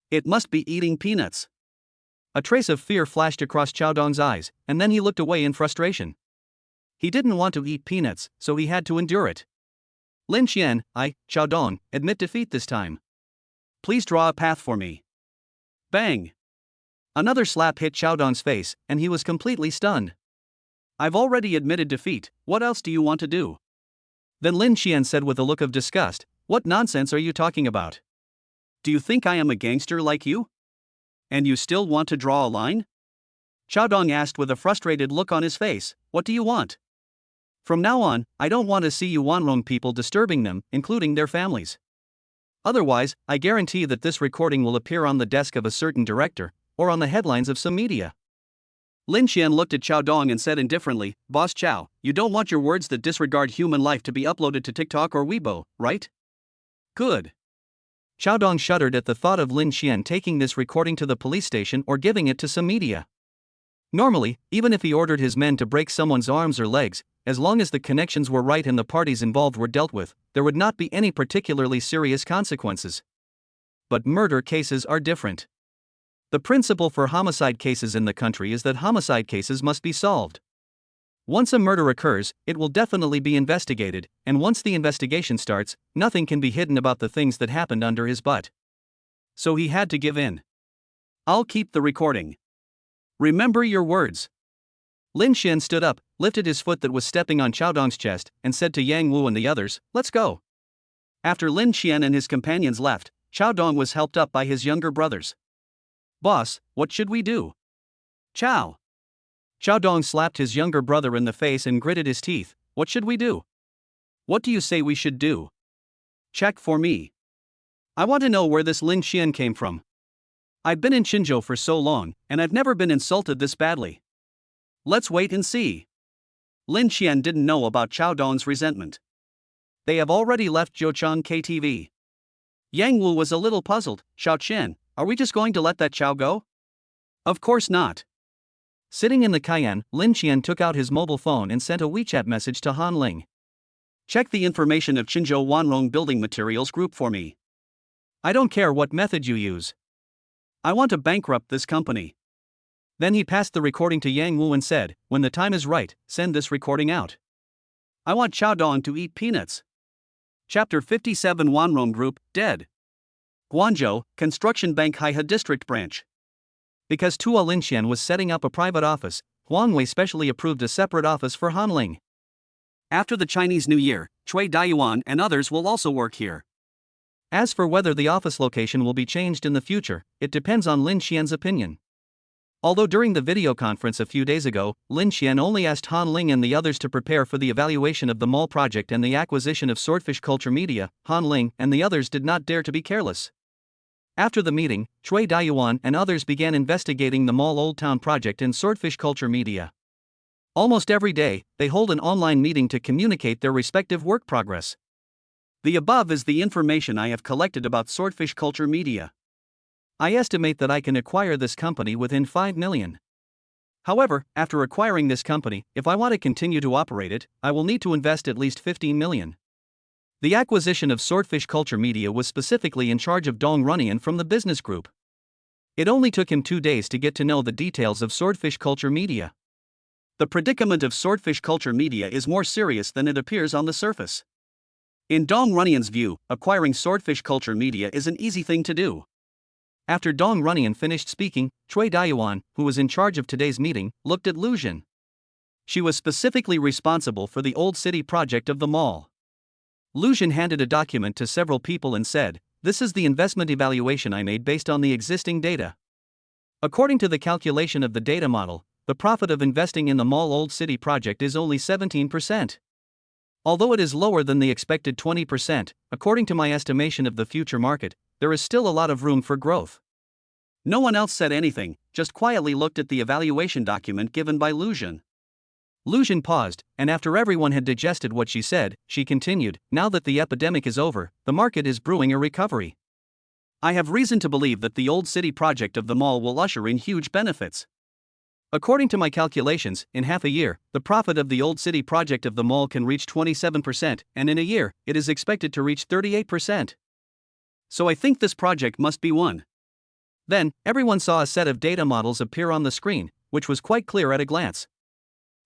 It must be eating peanuts. A trace of fear flashed across Xiao Dong's eyes, and then he looked away in frustration. He didn't want to eat peanuts, so he had to endure it. Lin Xian, Xiao Dong, admit defeat this time. Please draw a path for me. Bang! Another slap hit Xiao Dong's face, and he was completely stunned. I've already admitted defeat, what else do you want to do? Then Lin Xian said with a look of disgust, what nonsense are you talking about? Do you think I am a gangster like you? And you still want to draw a line? Xiao Dong asked with a frustrated look on his face, what do you want? From now on, I don't want to see you Wanrong people disturbing them, including their families. Otherwise, I guarantee that this recording will appear on the desk of a certain director, or on the headlines of some media. Lin Xian looked at Xiao Dong and said indifferently, Boss Xiao, you don't want your words that disregard human life to be uploaded to TikTok or Weibo, right? Good. Xiao Dong shuddered at the thought of Lin Xian taking this recording to the police station or giving it to some media. Normally, even if he ordered his men to break someone's arms or legs, as long as the connections were right and the parties involved were dealt with, there would not be any particularly serious consequences. But murder cases are different. The principle for homicide cases in the country is that homicide cases must be solved. Once a murder occurs, it will definitely be investigated, and once the investigation starts, nothing can be hidden about the things that happened under his butt. So he had to give in. I'll keep the recording. Remember your words. Lin Xian stood up, lifted his foot that was stepping on Xiao Dong's chest, and said to Yang Wu and the others, let's go. After Lin Xian and his companions left, Xiao Dong was helped up by his younger brothers. Boss, what should we do? Chow. Xiao Dong slapped his younger brother in the face and gritted his teeth. What should we do? What do you say we should do? Check for me. I want to know where this Lin Xian came from. I've been in Qinzhou for so long, and I've never been insulted this badly. Let's wait and see. Lin Xian didn't know about Xiao Dong's resentment. They have already left Zhouchang KTV. Yang Wu was a little puzzled. Xiao Chen, are we just going to let that Xiao go? Of course not. Sitting in the Cayenne, Lin Xian took out his mobile phone and sent a WeChat message to Han Ling. Check the information of Qinzhou Wanrong Building Materials Group for me. I don't care what method you use. I want to bankrupt this company. Then he passed the recording to Yang Wu and said, when the time is right, send this recording out. I want Xiao Dong to eat peanuts. Chapter 57 Wanrong Group, dead. Guangzhou, Construction Bank Haihe District Branch. Because Tua Linxian was setting up a private office, Huang Wei specially approved a separate office for Han Ling. After the Chinese New Year, Cui Daiyuan and others will also work here. As for whether the office location will be changed in the future, it depends on Lin Xian's opinion. Although during the video conference a few days ago, Lin Xian only asked Han Ling and the others to prepare for the evaluation of the mall project and the acquisition of Swordfish Culture Media, Han Ling and the others did not dare to be careless. After the meeting, Cui Daiyuan and others began investigating the Mall Old Town project in Swordfish Culture Media. Almost every day, they hold an online meeting to communicate their respective work progress. The above is the information I have collected about Swordfish Culture Media. I estimate that I can acquire this company within 5 million. However, after acquiring this company, if I want to continue to operate it, I will need to invest at least 15 million. The acquisition of Swordfish Culture Media was specifically in charge of Dong Runian from the business group. It only took him 2 days to get to know the details of Swordfish Culture Media. The predicament of Swordfish Culture Media is more serious than it appears on the surface. In Dong Runian's view, acquiring Swordfish Culture Media is an easy thing to do. After Dong Runian finished speaking, Cui Daiyuan, who was in charge of today's meeting, looked at Lu Jin. She was specifically responsible for the Old City project of the mall. Lu Jin handed a document to several people and said, "This is the investment evaluation I made based on the existing data. According to the calculation of the data model, the profit of investing in the Mall Old City project is only 17%. Although it is lower than the expected 20%, according to my estimation of the future market, there is still a lot of room for growth. No one else said anything, just quietly looked at the evaluation document given by Lu Jin. Lu Jin paused, and after everyone had digested what she said, she continued, now that the epidemic is over, the market is brewing a recovery. I have reason to believe that the Old City project of the mall will usher in huge benefits. According to my calculations, in half a year, the profit of the Old City project of the mall can reach 27%, and in a year, it is expected to reach 38%. So I think this project must be one. Then, everyone saw a set of data models appear on the screen, which was quite clear at a glance.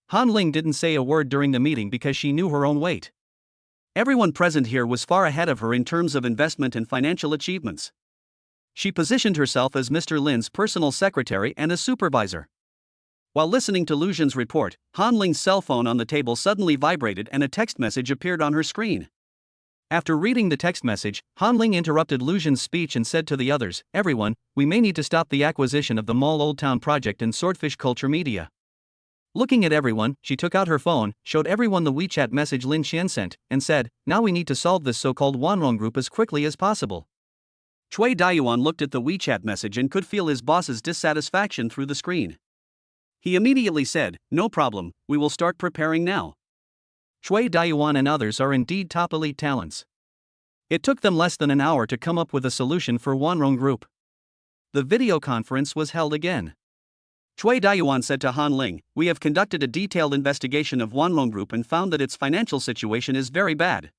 Han Ling didn't say a word during the meeting because she knew her own weight. Everyone present here was far ahead of her in terms of investment and financial achievements. She positioned herself as Mr. Lin's personal secretary and a supervisor. While listening to Lu Jin's report, Han Ling's cell phone on the table suddenly vibrated and a text message appeared on her screen. After reading the text message, Han Ling interrupted Lu Jin's speech and said to the others, everyone, we may need to stop the acquisition of the Mall Old Town project in Swordfish Culture Media. Looking at everyone, she took out her phone, showed everyone the WeChat message Lin Xian sent, and said, now we need to solve this so-called Wanrong group as quickly as possible. Cui Daiyuan looked at the WeChat message and could feel his boss's dissatisfaction through the screen. He immediately said, no problem, we will start preparing now. Cui Daiyuan and others are indeed top elite talents. It took them less than an hour to come up with a solution for Wanrong Group. The video conference was held again. Cui Daiyuan said to Han Ling, we have conducted a detailed investigation of Wanrong Group and found that its financial situation is very bad.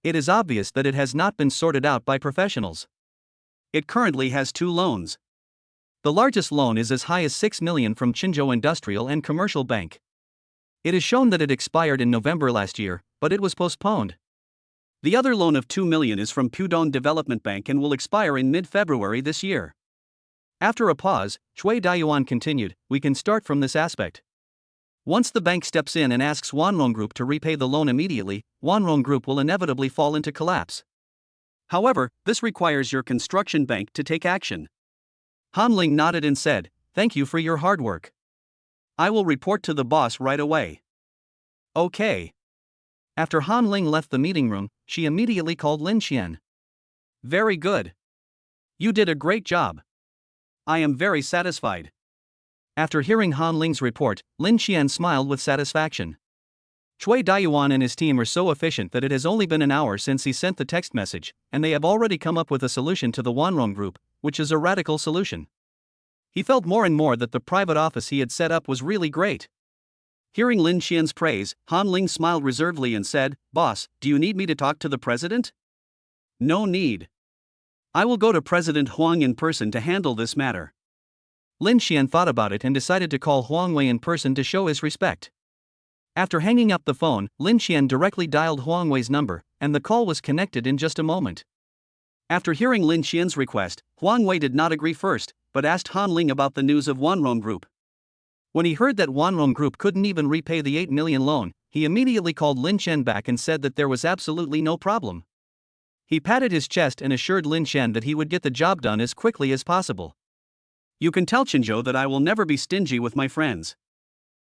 It is obvious that it has not been sorted out by professionals. It currently has 2 loans. The largest loan is as high as 6 million from Qinzhou Industrial and Commercial Bank. It is shown that it expired in November last year, but it was postponed. The other loan of 2 million is from Pudong Development Bank and will expire in mid-February this year. After a pause, Cui Daiyuan continued, we can start from this aspect. Once the bank steps in and asks Wanrong Group to repay the loan immediately, Wanrong Group will inevitably fall into collapse. However, this requires your construction bank to take action. Han Ling nodded and said, thank you for your hard work. I will report to the boss right away. Okay. After Han Ling left the meeting room, she immediately called Lin Xian. Very good. You did a great job. I am very satisfied. After hearing Han Ling's report, Lin Xian smiled with satisfaction. Cui Daiyuan and his team are so efficient that it has only been an hour since he sent the text message, and they have already come up with a solution to the Wanrong Group, which is a radical solution. He felt more and more that the private office he had set up was really great. Hearing Lin Xian's praise, Han Ling smiled reservedly and said, boss, do you need me to talk to the president? No need. I will go to President Huang in person to handle this matter. Lin Xian thought about it and decided to call Huang Wei in person to show his respect. After hanging up the phone, Lin Xian directly dialed Huang Wei's number, and the call was connected in just a moment. After hearing Lin Xian's request, Huang Wei did not agree first, but asked Han Ling about the news of Wanrong Group. When he heard that Wanrong Group couldn't even repay the 8 million loan, he immediately called Lin Xian back and said that there was absolutely no problem. He patted his chest and assured Lin Xian that he would get the job done as quickly as possible. You can tell Qinzhou that I will never be stingy with my friends.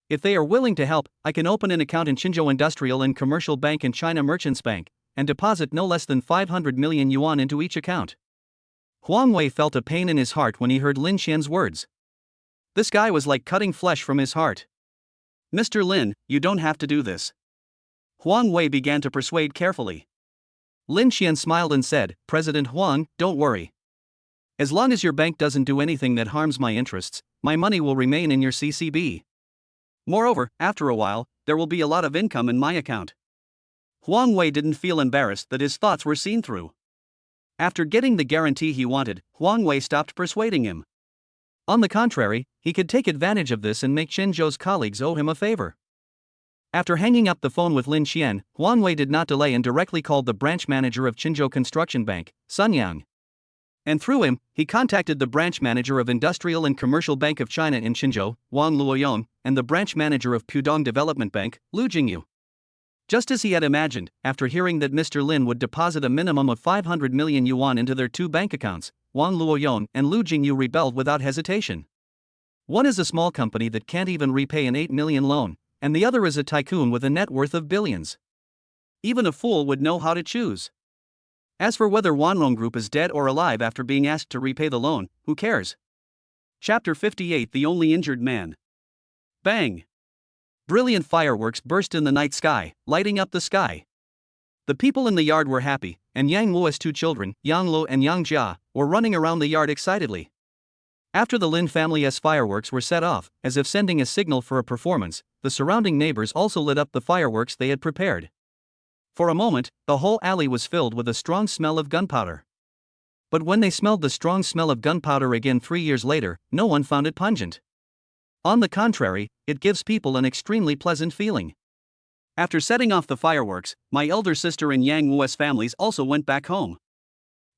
If they are willing to help, I can open an account in Qinzhou Industrial and Commercial Bank and China Merchants Bank, and deposit no less than 500 million yuan into each account. Huang Wei felt a pain in his heart when he heard Lin Xian's words. This guy was like cutting flesh from his heart. Mr. Lin, you don't have to do this. Huang Wei began to persuade carefully. Lin Xian smiled and said, President Huang, don't worry. As long as your bank doesn't do anything that harms my interests, my money will remain in your CCB. Moreover, after a while, there will be a lot of income in my account. Huang Wei didn't feel embarrassed that his thoughts were seen through. After getting the guarantee he wanted, Huang Wei stopped persuading him. On the contrary, he could take advantage of this and make Qinzhou's colleagues owe him a favor. After hanging up the phone with Lin Xian, Huang Wei did not delay and directly called the branch manager of Qinzhou Construction Bank, Sun Yang. And through him, he contacted the branch manager of Industrial and Commercial Bank of China in Qinzhou, Wang Luoyong, and the branch manager of Pudong Development Bank, Lu Jingyu. Just as he had imagined, after hearing that Mr. Lin would deposit a minimum of 500 million yuan into their 2 bank accounts, Wang Luoyong and Lu Jingyu rebelled without hesitation. One is a small company that can't even repay an 8 million loan, and the other is a tycoon with a net worth of billions. Even a fool would know how to choose. As for whether Wanrong Group is dead or alive after being asked to repay the loan, who cares? Chapter 58 The Only Injured Man. Bang! Brilliant fireworks burst in the night sky, lighting up the sky. The people in the yard were happy, and Yang Luo's two children, Yang Luo and Yang Jia, were running around the yard excitedly. After the Lin family's fireworks were set off, as if sending a signal for a performance, the surrounding neighbors also lit up the fireworks they had prepared. For a moment, the whole alley was filled with a strong smell of gunpowder. But when they smelled the strong smell of gunpowder again 3 years later, no one found it pungent. On the contrary, it gives people an extremely pleasant feeling. After setting off the fireworks, my elder sister and Yang Wu's families also went back home.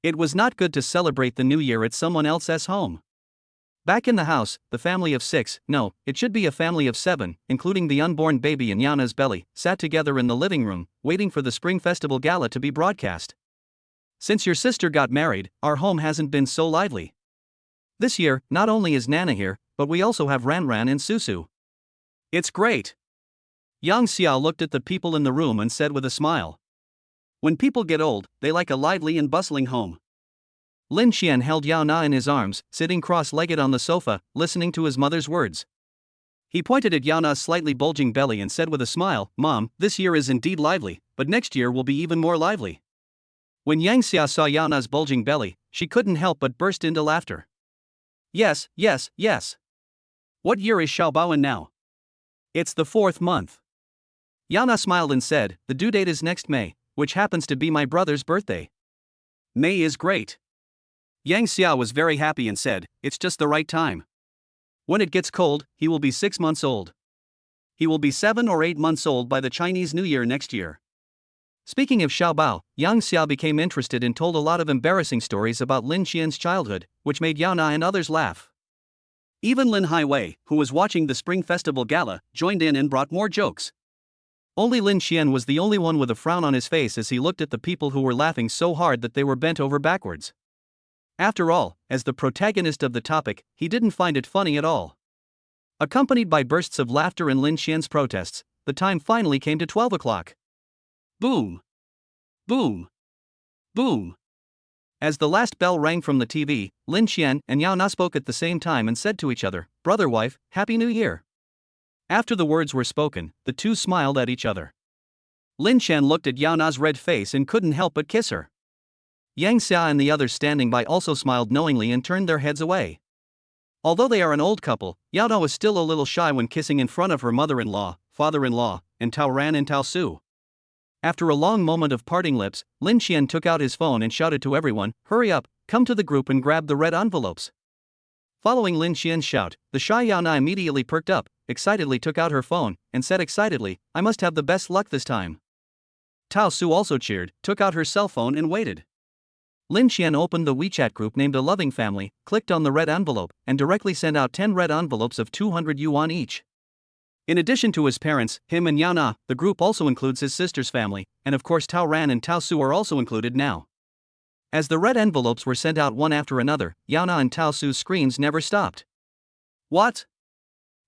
It was not good to celebrate the new year at someone else's home. Back in the house, the family of 6, no, it should be a family of 7, including the unborn baby in Yana's belly, sat together in the living room, waiting for the Spring Festival Gala to be broadcast. Since your sister got married, our home hasn't been so lively. This year, not only is Nana here, but we also have Ranran and Susu. It's great. Yang Xiao looked at the people in the room and said with a smile. When people get old, they like a lively and bustling home. Lin Xian held Yao Na in his arms, sitting cross-legged on the sofa, listening to his mother's words. He pointed at Yao Na's slightly bulging belly and said with a smile, "Mom, this year is indeed lively, but next year will be even more lively." When Yang Xia saw Yao Na's bulging belly, she couldn't help but burst into laughter. Yes, yes, yes. What year is Xiaobao in now? It's the 4th month. Yao Na smiled and said, "The due date is next May, which happens to be my brother's birthday." May is great. Yang Xia was very happy and said, "It's just the right time. When it gets cold, he will be 6 months old. He will be 7 or 8 months old by the Chinese New Year next year." Speaking of Xiaobao, Yang Xia became interested and told a lot of embarrassing stories about Lin Xian's childhood, which made Yao Na and others laugh. Even Lin Haiwei, who was watching the Spring Festival Gala, joined in and brought more jokes. Only Lin Xian was the only one with a frown on his face as he looked at the people who were laughing so hard that they were bent over backwards. After all, as the protagonist of the topic, he didn't find it funny at all. Accompanied by bursts of laughter and Lin Xian's protests, the time finally came to 12 o'clock. Boom! Boom! Boom! As the last bell rang from the TV, Lin Xian and Yao Na spoke at the same time and said to each other, "Brother wife, Happy New Year." After the words were spoken, the two smiled at each other. Lin Xian looked at Yao Na's red face and couldn't help but kiss her. Yang Xia and the others standing by also smiled knowingly and turned their heads away. Although they are an old couple, Yao Na was still a little shy when kissing in front of her mother-in-law, father-in-law, and Tao Ran and Tao Su. After a long moment of parting lips, Lin Xian took out his phone and shouted to everyone, "Hurry up, come to the group and grab the red envelopes." Following Lin Xian's shout, the shy Yao Na immediately perked up, excitedly took out her phone, and said excitedly, "I must have the best luck this time." Tao Su also cheered, took out her cell phone and waited. Lin Xian opened the WeChat group named A Loving Family, clicked on the red envelope, and directly sent out 10 red envelopes of 200 yuan each. In addition to his parents, him and Yao Na, the group also includes his sister's family, and of course Tao Ran and Tao Su are also included now. As the red envelopes were sent out one after another, Yao Na and Tao Su's screams never stopped. What?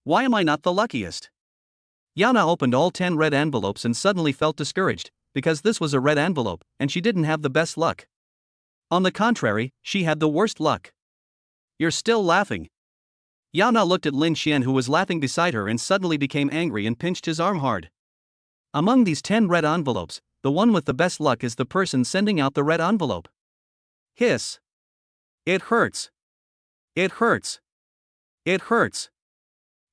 Why am I not the luckiest? Yao Na opened all 10 red envelopes and suddenly felt discouraged, because this was a red envelope, and she didn't have the best luck. On the contrary, she had the worst luck. You're still laughing. Yao Na looked at Lin Xian who was laughing beside her and suddenly became angry and pinched his arm hard. Among these 10 red envelopes, the one with the best luck is the person sending out the red envelope. Hiss. It hurts. It hurts. It hurts.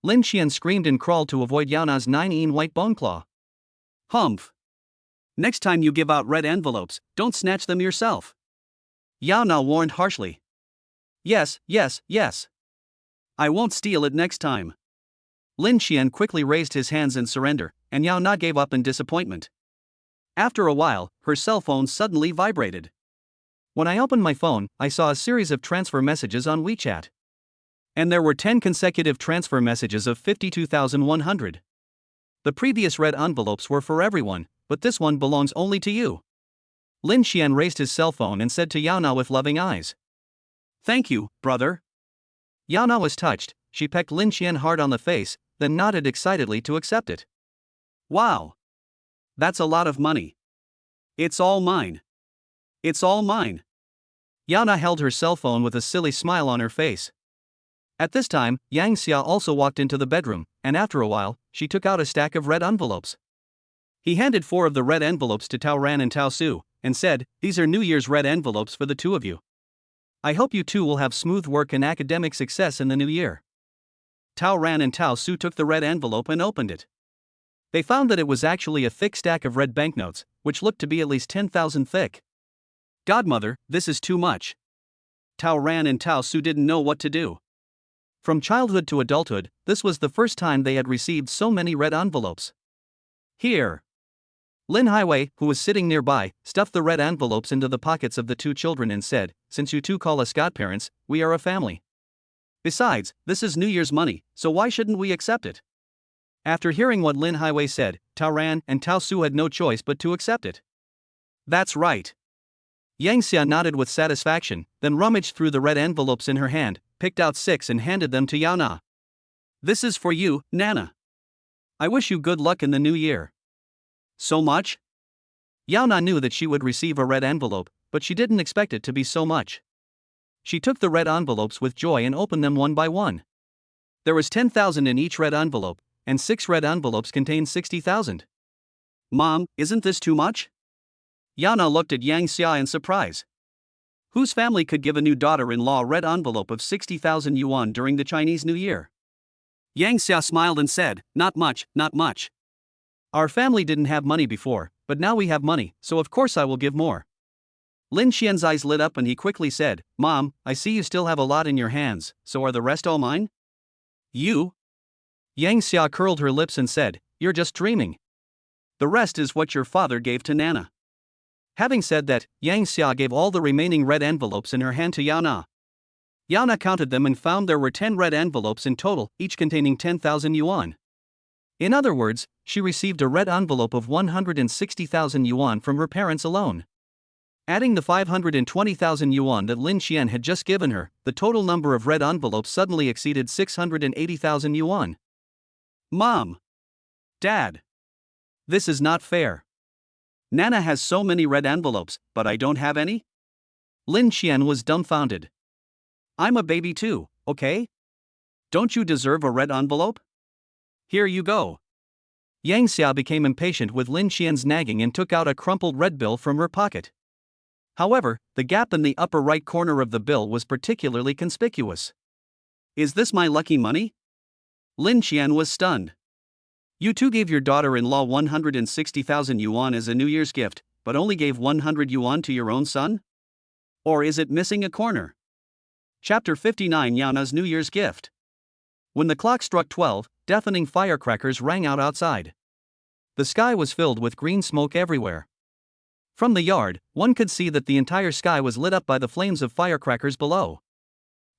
Lin Xian screamed and crawled to avoid Yao Na's 9-in white bone claw. Humph. Next time you give out red envelopes, don't snatch them yourself. Yao Na warned harshly. Yes, yes, yes. I won't steal it next time. Lin Xian quickly raised his hands in surrender, and Yao Na gave up in disappointment. After a while, her cell phone suddenly vibrated. When I opened my phone, I saw a series of transfer messages on WeChat. And there were 10 consecutive transfer messages of 52,100. The previous red envelopes were for everyone, but this one belongs only to you. Lin Xian raised his cell phone and said to Yao Na with loving eyes. Thank you, brother. Yao Na was touched, she pecked Lin Xian hard on the face, then nodded excitedly to accept it. Wow! That's a lot of money. It's all mine. It's all mine. Yao Na held her cell phone with a silly smile on her face. At this time, Yang Xia also walked into the bedroom, and after a while, she took out a stack of red envelopes. He handed 4 of the red envelopes to Tao Ran and Tao Su, and said, "These are New Year's red envelopes for the 2 of you. I hope you 2 will have smooth work and academic success in the new year." Tao Ran and Tao Su took the red envelope and opened it. They found that it was actually a thick stack of red banknotes, which looked to be at least 10,000 thick. "Godmother, this is too much." Tao Ran and Tao Su didn't know what to do. From childhood to adulthood, this was the first time they had received so many red envelopes. "Here." Lin Highway, who was sitting nearby, stuffed the red envelopes into the pockets of the 2 children and said, "Since you 2 call us godparents, we are a family. Besides, this is New Year's money, so why shouldn't we accept it?" After hearing what Lin Highway said, Tao Ran and Tao Su had no choice but to accept it. "That's right." Yang Xia nodded with satisfaction, then rummaged through the red envelopes in her hand, picked out 6 and handed them to Yao Na. "This is for you, Nana. I wish you good luck in the new year." "So much?" Yao Na knew that she would receive a red envelope, but she didn't expect it to be so much. She took the red envelopes with joy and opened them one by one. There was 10,000 in each red envelope, and 6 red envelopes contained 60,000. "Mom, isn't this too much?" Yao Na looked at Yang Xia in surprise. Whose family could give a new daughter-in-law a red envelope of 60,000 yuan during the Chinese New Year? Yang Xia smiled and said, "Not much, not much. Our family didn't have money before, but now we have money, so of course I will give more." Lin Xian's eyes lit up and he quickly said, "Mom, I see you still have a lot in your hands, so are the rest all mine?" "You?" Yang Xia curled her lips and said, "You're just dreaming. The rest is what your father gave to Nana." Having said that, Yang Xia gave all the remaining red envelopes in her hand to Yao Na. Yao Na counted them and found there were 10 red envelopes in total, each containing 10,000 yuan. In other words, she received a red envelope of 160,000 yuan from her parents alone. Adding the 520,000 yuan that Lin Xian had just given her, the total number of red envelopes suddenly exceeded 680,000 yuan. "Mom! Dad! This is not fair. Nana has so many red envelopes, but I don't have any?" Lin Xian was dumbfounded. "I'm a baby too, okay? Don't you deserve a red envelope? Here you go." Yang Xia became impatient with Lin Xian's nagging and took out a crumpled red bill from her pocket. However, the gap in the upper right corner of the bill was particularly conspicuous. "Is this my lucky money?" Lin Xian was stunned. "You 2 gave your daughter-in-law 160,000 yuan as a New Year's gift, but only gave 100 yuan to your own son? Or is it missing a corner?" Chapter 59: Yao Na's New Year's Gift. When the clock struck 12, deafening firecrackers rang out outside. The sky was filled with green smoke everywhere. From the yard, one could see that the entire sky was lit up by the flames of firecrackers below.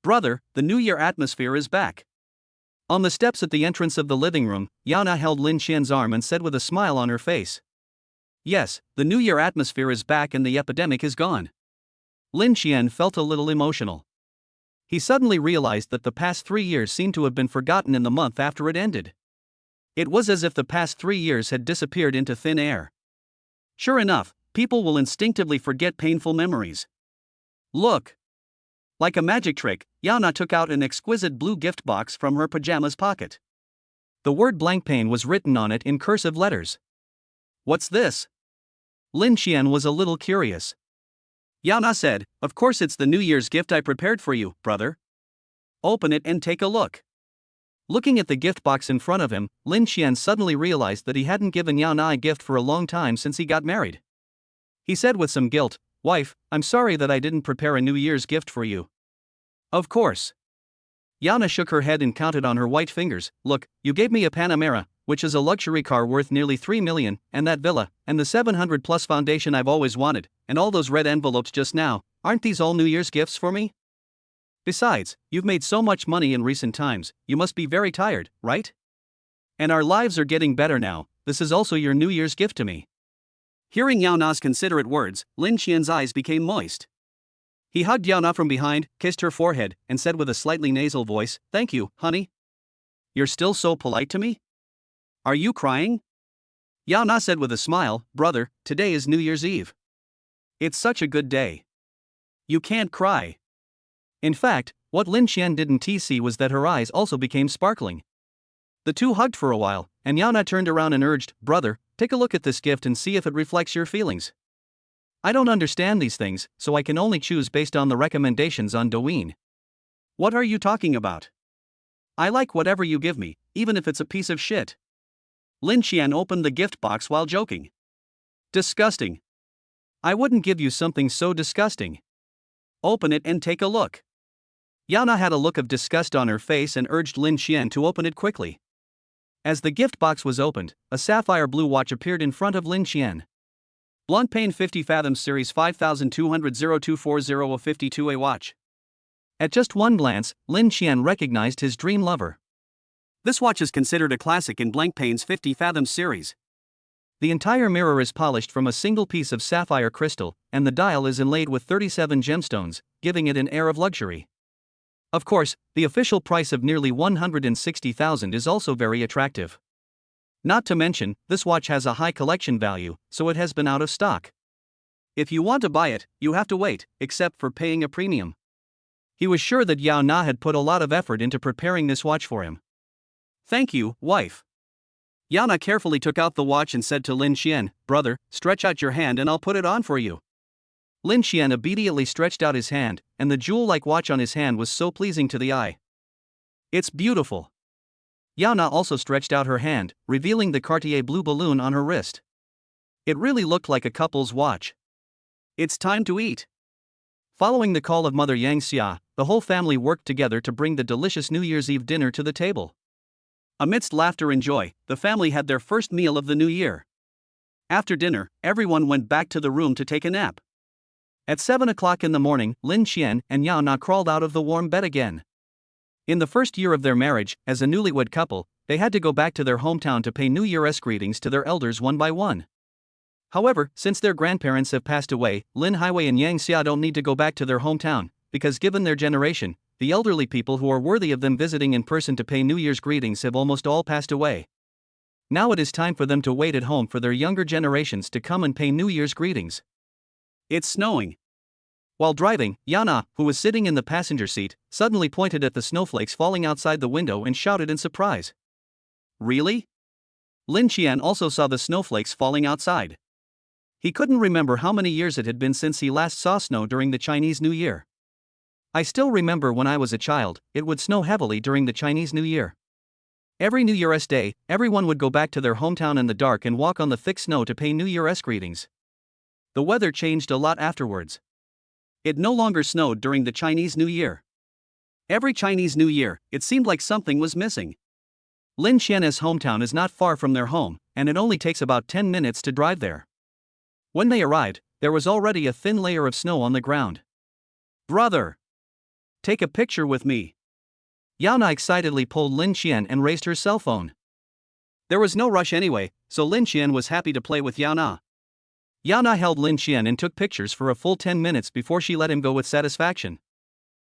"Brother, the New Year atmosphere is back." On the steps at the entrance of the living room, Yao Na held Lin Xian's arm and said with a smile on her face, "Yes, the New Year atmosphere is back and the epidemic is gone." Lin Xian felt a little emotional. He suddenly realized that the past 3 years seemed to have been forgotten in the month after it ended. It was as if the past 3 years had disappeared into thin air. Sure enough, people will instinctively forget painful memories. "Look!" Like a magic trick, Yao Na took out an exquisite blue gift box from her pajamas pocket. The word "blank pain" was written on it in cursive letters. "What's this?" Lin Xian was a little curious. Yao Na said, "Of course it's the New Year's gift I prepared for you, brother. Open it and take a look." Looking at the gift box in front of him, Lin Xian suddenly realized that he hadn't given Yao Na a gift for a long time since he got married. He said with some guilt, "Wife, I'm sorry that I didn't prepare a New Year's gift for you." "Of course." Yao Na shook her head and counted on her white fingers. "Look, you gave me a Panamera, which is a luxury car worth nearly 3 million, and that villa, and the 700-plus foundation I've always wanted, and all those red envelopes just now. Aren't these all New Year's gifts for me? Besides, you've made so much money in recent times, you must be very tired, right? And our lives are getting better now, this is also your New Year's gift to me." Hearing Yao Na's considerate words, Lin Xian's eyes became moist. He hugged Yao Na from behind, kissed her forehead, and said with a slightly nasal voice, "Thank you, honey. You're still so polite to me? Are you crying?" Yao Na said with a smile, "Brother, today is New Year's Eve. It's such a good day. You can't cry. In fact, What Lin Xian didn't see was that her eyes also became sparkling. The two hugged for a while, and Yao Na turned around and urged, "Brother, take a look at this gift and see if it reflects your feelings. I don't understand these things, so I can only choose based on the recommendations on Douyin." "What are you talking about? I like whatever you give me, even if it's a piece of shit." Lin Xian opened the gift box while joking. "Disgusting. I wouldn't give you something so disgusting. Open it and take a look." Yao Na had a look of disgust on her face and urged Lin Xian to open it quickly. As the gift box was opened, a sapphire blue watch appeared in front of Lin Xian. Blancpain 50 Fathoms Series 5200-0240 of 52A watch. At just one glance, Lin Xian recognized his dream lover. This watch is considered a classic in Blancpain's 50 Fathoms series. The entire mirror is polished from a single piece of sapphire crystal, and the dial is inlaid with 37 gemstones, giving it an air of luxury. Of course, the official price of nearly 160,000 is also very attractive. Not to mention, this watch has a high collection value, so it has been out of stock. If you want to buy it, you have to wait, except for paying a premium. He was sure that Yao Na had put a lot of effort into preparing this watch for him. "Thank you, wife." Yao Na carefully took out the watch and said to Lin Xian, "Brother, stretch out your hand and I'll put it on for you." Lin Xian obediently stretched out his hand, and the jewel-like watch on his hand was so pleasing to the eye. "It's beautiful." Yao Na also stretched out her hand, revealing the Cartier blue balloon on her wrist. It really looked like a couple's watch. "It's time to eat." Following the call of Mother Yang Xia, the whole family worked together to bring the delicious New Year's Eve dinner to the table. Amidst laughter and joy, the family had their first meal of the new year. After dinner, everyone went back to the room to take a nap. At 7 o'clock in the morning, Lin Xian and Yao Na crawled out of the warm bed again. In the first year of their marriage, as a newlywed couple, they had to go back to their hometown to pay New Year's greetings to their elders one by one. However, since their grandparents have passed away, Lin Hiwei and Yang Xia don't need to go back to their hometown, because given their generation, the elderly people who are worthy of them visiting in person to pay New Year's greetings have almost all passed away. Now it is time for them to wait at home for their younger generations to come and pay New Year's greetings. It's snowing. While driving, Yao Na, who was sitting in the passenger seat, suddenly pointed at the snowflakes falling outside the window and shouted in surprise. "Really?" Lin Xian also saw the snowflakes falling outside. He couldn't remember how many years it had been since he last saw snow during the Chinese New Year. "I still remember when I was a child, it would snow heavily during the Chinese New Year. Every New Year's Day, everyone would go back to their hometown in the dark and walk on the thick snow to pay New Year's greetings. The weather changed a lot afterwards. It no longer snowed during the Chinese New Year. Every Chinese New Year, it seemed like something was missing." Lin Xian's hometown is not far from their home, and it only takes about 10 minutes to drive there. When they arrived, there was already a thin layer of snow on the ground. "Brother! Take a picture with me." Yao Na excitedly pulled Lin Xian and raised her cell phone. There was no rush anyway, so Lin Xian was happy to play with Yao Na. Yao Na held Lin Xian and took pictures for a full 10 minutes before she let him go with satisfaction.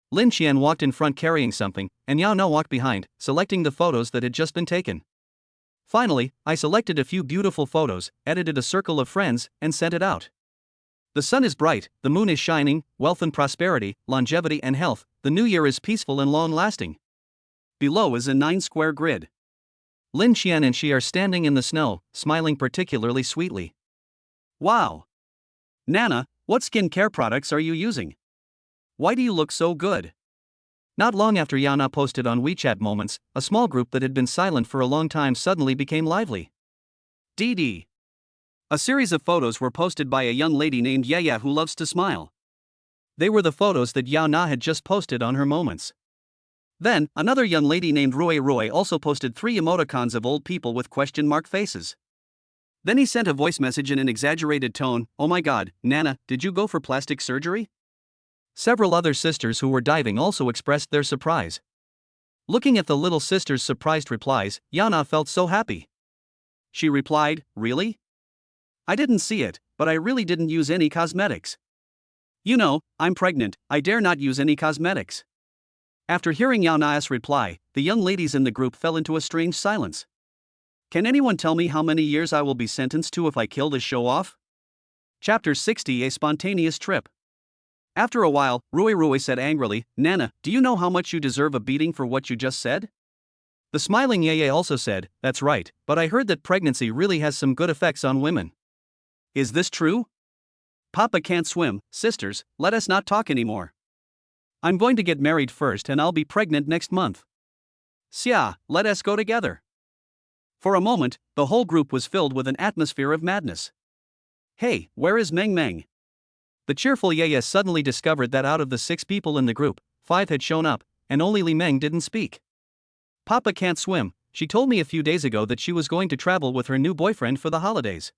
Lin Xian walked in front carrying something, and Yao Na walked behind, selecting the photos that had just been taken. Finally, I selected a few beautiful photos, edited a circle of friends, and sent it out. The sun is bright, the moon is shining, wealth and prosperity, longevity and health, the new year is peaceful and long-lasting. Below is a 9-square grid. Lin Xian and she are standing in the snow, smiling particularly sweetly. "Wow! Nana, what skincare products are you using? Why do you look so good?" Not long after Yao Na posted on WeChat Moments, a small group that had been silent for a long time suddenly became lively. DD. A series of photos were posted by a young lady named Yaya who loves to smile. They were the photos that Yao Na had just posted on her Moments. Then, another young lady named Roy also posted 3 emoticons of old people with question mark faces. Then he sent a voice message in an exaggerated tone, "Oh my god, Nana, did you go for plastic surgery?" Several other sisters who were diving also expressed their surprise. Looking at the little sisters' surprised replies, Yao Na felt so happy. She replied, "Really? I didn't see it, but I really didn't use any cosmetics. You know, I'm pregnant, I dare not use any cosmetics." After hearing Yao Na's reply, the young ladies in the group fell into a strange silence. "Can anyone tell me how many years I will be sentenced to if I kill this show-off?" Chapter 60: A Spontaneous Trip. After a while, Rui said angrily, Nana, do you know how much you deserve a beating for what you just said? The smiling Yeye also said, that's right, but I heard that pregnancy really has some good effects on women. Is this true? Papa can't swim, sisters, let us not talk anymore. I'm going to get married first and I'll be pregnant next month. Xia, let us go together. For a moment, the whole group was filled with an atmosphere of madness. Hey, where is Meng Meng? The cheerful Yeye suddenly discovered that out of the 6 people in the group, 5 had shown up, and only Li Meng didn't speak. Papa can't swim, she told me a few days ago that she was going to travel with her new boyfriend for the holidays.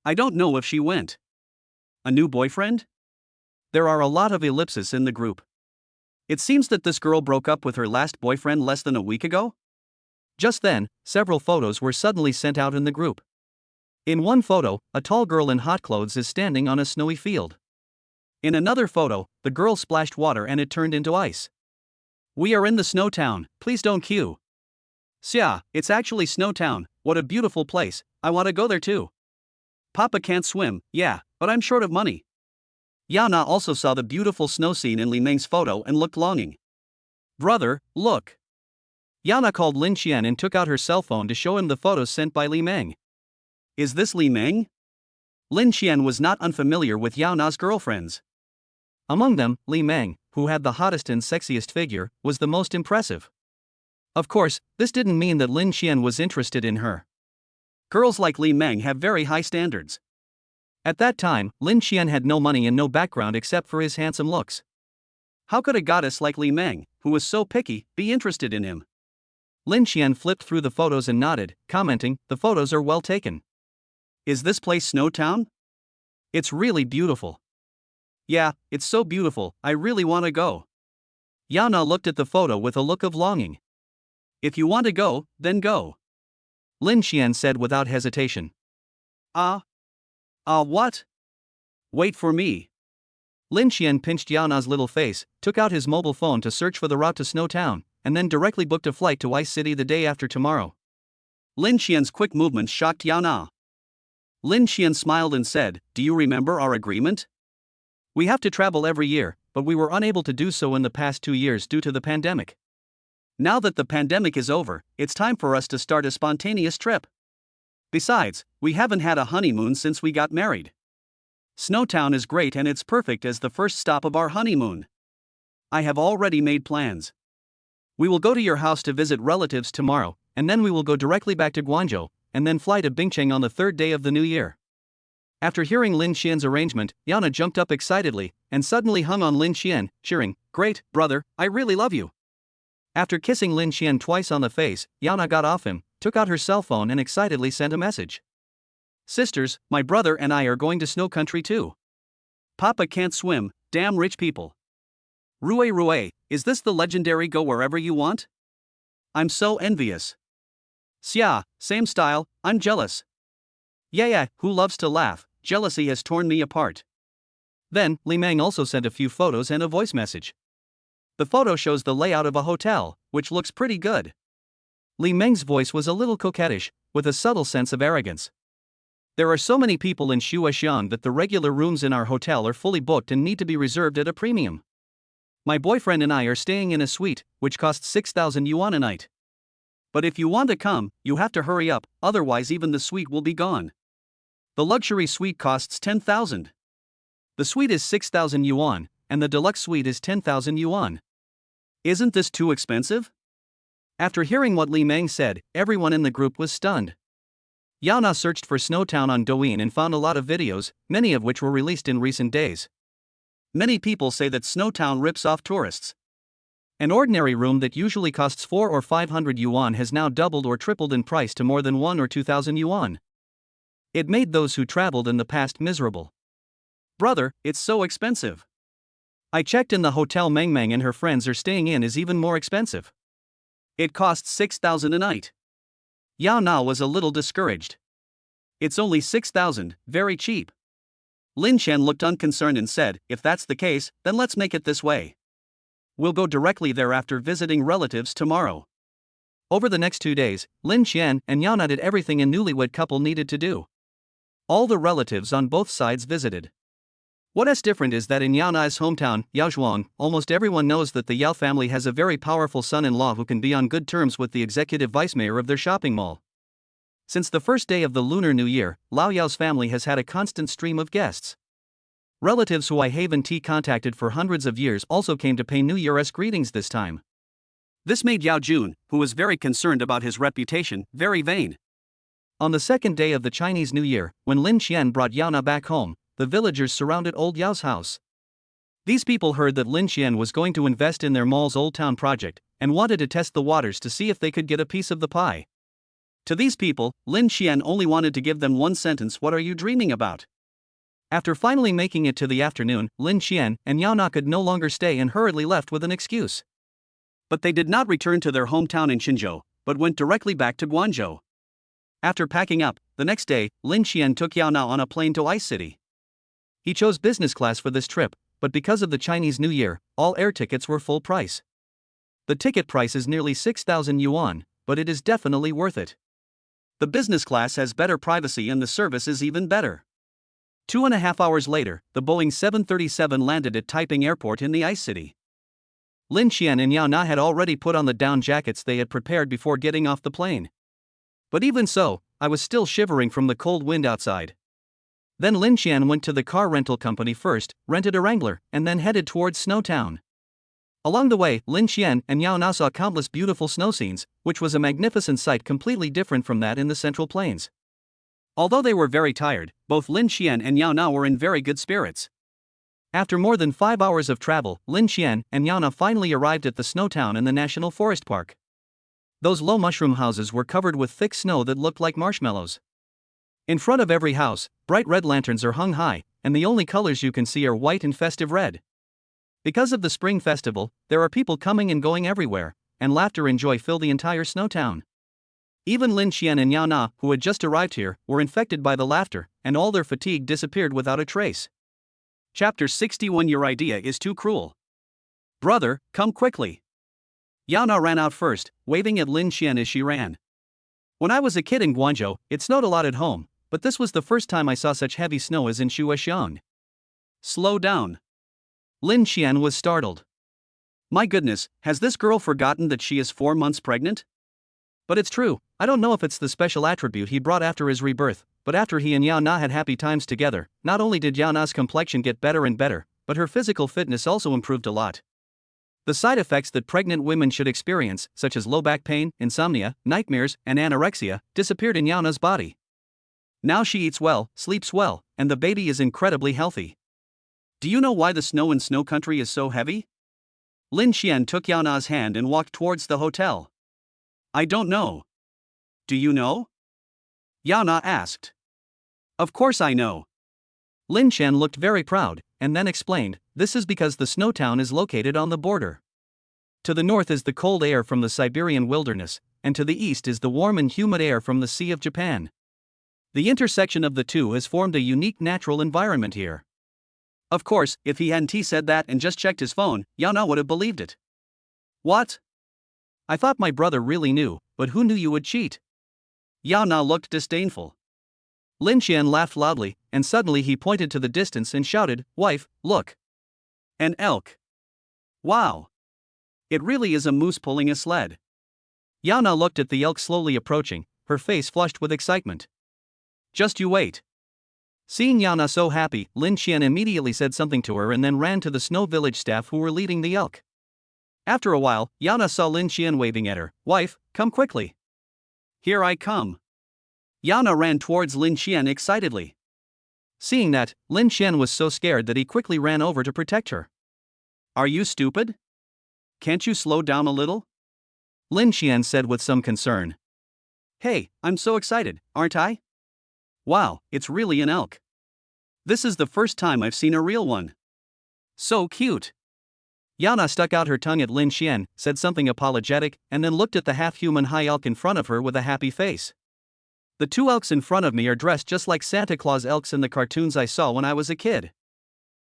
I don't know if she went. A new boyfriend? There are a lot of ellipses in the group. It seems that this girl broke up with her last boyfriend less than a week ago? Just then, several photos were suddenly sent out in the group. In one photo, a tall girl in hot clothes is standing on a snowy field. In another photo, the girl splashed water and it turned into ice. We are in the snow town, please don't queue. Xia, it's actually Snow Town, what a beautiful place, I want to go there too. Papa can't swim, yeah, but I'm short of money. Yana also saw the beautiful snow scene in Li Meng's photo and looked longing. Brother, look. Yana called Lin Xian and took out her cell phone to show him the photos sent by Li Meng. Is this Li Meng? Lin Xian was not unfamiliar with Yana's girlfriends. Among them, Li Meng, who had the hottest and sexiest figure, was the most impressive. Of course, this didn't mean that Lin Xian was interested in her. Girls like Li Meng have very high standards. At that time, Lin Xian had no money and no background except for his handsome looks. How could a goddess like Li Meng, who was so picky, be interested in him? Lin Xian flipped through the photos and nodded, commenting, the photos are well taken. Is this place Snow Town? It's really beautiful. Yeah, it's so beautiful, I really want to go. Yana looked at the photo with a look of longing. If you want to go, then go. Lin Xian said without hesitation. What? Wait for me. Lin Xian pinched Yana's little face, took out his mobile phone to search for the route to Snow Town, and then directly booked a flight to Ice City the day after tomorrow. Lin Xian's quick movements shocked Yana. Lin Xian smiled and said, do you remember our agreement? We have to travel every year, but we were unable to do so in the past 2 years due to the pandemic. Now that the pandemic is over, it's time for us to start a spontaneous trip. Besides, we haven't had a honeymoon since we got married. Snowtown is great and it's perfect as the first stop of our honeymoon. I have already made plans. We will go to your house to visit relatives tomorrow, and then we will go directly back to Guangzhou, and then fly to Bingcheng on the 3rd day of the new year. After hearing Lin Xian's arrangement, Yana jumped up excitedly, and suddenly hung on Lin Xian, cheering, great, brother, I really love you. After kissing Lin Xian twice on the face, Yana got off him, took out her cell phone and excitedly sent a message. Sisters, my brother and I are going to snow country too. Papa can't swim, damn rich people. Rui, is this the legendary go wherever you want? I'm so envious. Xia, same style, I'm jealous. Yeah, who loves to laugh, jealousy has torn me apart. Then, Li Meng also sent a few photos and a voice message. The photo shows the layout of a hotel, which looks pretty good. Li Meng's voice was a little coquettish, with a subtle sense of arrogance. There are so many people in Shuaxiang that the regular rooms in our hotel are fully booked and need to be reserved at a premium. My boyfriend and I are staying in a suite, which costs 6,000 yuan a night. But if you want to come, you have to hurry up, otherwise even the suite will be gone. The luxury suite costs 10,000. The suite is 6,000 yuan, and the deluxe suite is 10,000 yuan. Isn't this too expensive? After hearing what Li Meng said, everyone in the group was stunned. Yana searched for Snowtown on Douyin and found a lot of videos, many of which were released in recent days. Many people say that Snowtown rips off tourists. An ordinary room that usually costs 400 or 500 yuan has now doubled or tripled in price to more than 1,000 or 2,000 yuan. It made those who traveled in the past miserable. Brother, it's so expensive. I checked in the hotel Meng Meng and her friends are staying in is even more expensive. It costs 6,000 a night. Yao Na was a little discouraged. It's only 6,000, very cheap. Lin Xian looked unconcerned and said, if that's the case, then let's make it this way. We'll go directly there after visiting relatives tomorrow. Over the next 2 days, Lin Xian and Yana did everything a newlywed couple needed to do. All the relatives on both sides visited. What's different is that in Yao Na's hometown, Yaozhuang, almost everyone knows that the Yao family has a very powerful son-in-law who can be on good terms with the executive vice mayor of their shopping mall. Since the first day of the Lunar New Year, Lao Yao's family has had a constant stream of guests. Relatives who I haven't contacted for hundreds of years also came to pay New Year's greetings this time. This made Yao Jun, who was very concerned about his reputation, very vain. On the second day of the Chinese New Year, when Lin Xian brought Yao Na back home, the villagers surrounded old Yao's house. These people heard that Lin Xian was going to invest in their mall's Old Town project, and wanted to test the waters to see if they could get a piece of the pie. To these people, Lin Xian only wanted to give them one sentence: "What are you dreaming about?" After finally making it to the afternoon, Lin Xian and Yao Na could no longer stay and hurriedly left with an excuse. But they did not return to their hometown in Qinzhou, but went directly back to Guangzhou. After packing up, the next day, Lin Xian took Yao Na on a plane to Ice City. He chose business class for this trip, but because of the Chinese New Year, all air tickets were full price. The ticket price is nearly 6,000 yuan, but it is definitely worth it. The business class has better privacy and the service is even better. 2.5 hours later, the Boeing 737 landed at Taiping Airport in the Ice City. Lin Xian and Yao Na had already put on the down jackets they had prepared before getting off the plane. But even so, I was still shivering from the cold wind outside. Then Lin Xian went to the car rental company first, rented a Wrangler, and then headed towards Snowtown. Along the way, Lin Xian and Yao Na saw countless beautiful snow scenes, which was a magnificent sight completely different from that in the Central Plains. Although they were very tired, both Lin Xian and Yao Na were in very good spirits. After more than 5 hours of travel, Lin Xian and Yao Na finally arrived at the Snowtown in the National Forest Park. Those low mushroom houses were covered with thick snow that looked like marshmallows. In front of every house, bright red lanterns are hung high, and the only colors you can see are white and festive red. Because of the Spring Festival, there are people coming and going everywhere, and laughter and joy fill the entire Snowtown. Even Lin Xian and Yao Na, who had just arrived here, were infected by the laughter, and all their fatigue disappeared without a trace. Chapter 61. Your idea is too cruel. Brother, come quickly. Yao Na ran out first, waving at Lin Xian as she ran. When I was a kid in Guangzhou, it snowed a lot at home, but this was the first time I saw such heavy snow as in Shuoxiang. Slow down. Lin Xian was startled. My goodness, has this girl forgotten that she is 4 months pregnant? But it's true, I don't know if it's the special attribute he brought after his rebirth, but after he and Yao Na had happy times together, not only did Yao Na's complexion get better and better, but her physical fitness also improved a lot. The side effects that pregnant women should experience, such as low back pain, insomnia, nightmares, and anorexia, disappeared in Yao Na's body. Now she eats well, sleeps well, and the baby is incredibly healthy. Do you know why the snow in Snow Country is so heavy? Lin Xian took Yao Na's hand and walked towards the hotel. I don't know. Do you know? Yao Na asked. Of course I know. Lin Xian looked very proud, and then explained, this is because the Snowtown is located on the border. To the north is the cold air from the Siberian wilderness, and to the east is the warm and humid air from the Sea of Japan. The intersection of the two has formed a unique natural environment here. Of course, if he hadn't said that and just checked his phone, Yao Na would have believed it. What? I thought my brother really knew, but who knew you would cheat? Yao Na looked disdainful. Lin Xian laughed loudly, and suddenly he pointed to the distance and shouted, Wife, look. An elk. Wow. It really is a moose pulling a sled. Yao Na looked at the elk slowly approaching, her face flushed with excitement. Just you wait. Seeing Yao Na so happy, Lin Xian immediately said something to her and then ran to the Snow Village staff who were leading the elk. After a while, Yao Na saw Lin Xian waving at her. Wife, come quickly. Here I come. Yao Na ran towards Lin Xian excitedly. Seeing that, Lin Xian was so scared that he quickly ran over to protect her. Are you stupid? Can't you slow down a little? Lin Xian said with some concern. Hey, I'm so excited, aren't I? Wow, it's really an elk. This is the first time I've seen a real one. So cute. Yao Na stuck out her tongue at Lin Xian, said something apologetic, and then looked at the half-human high elk in front of her with a happy face. The two elks in front of me are dressed just like Santa Claus elks in the cartoons I saw when I was a kid.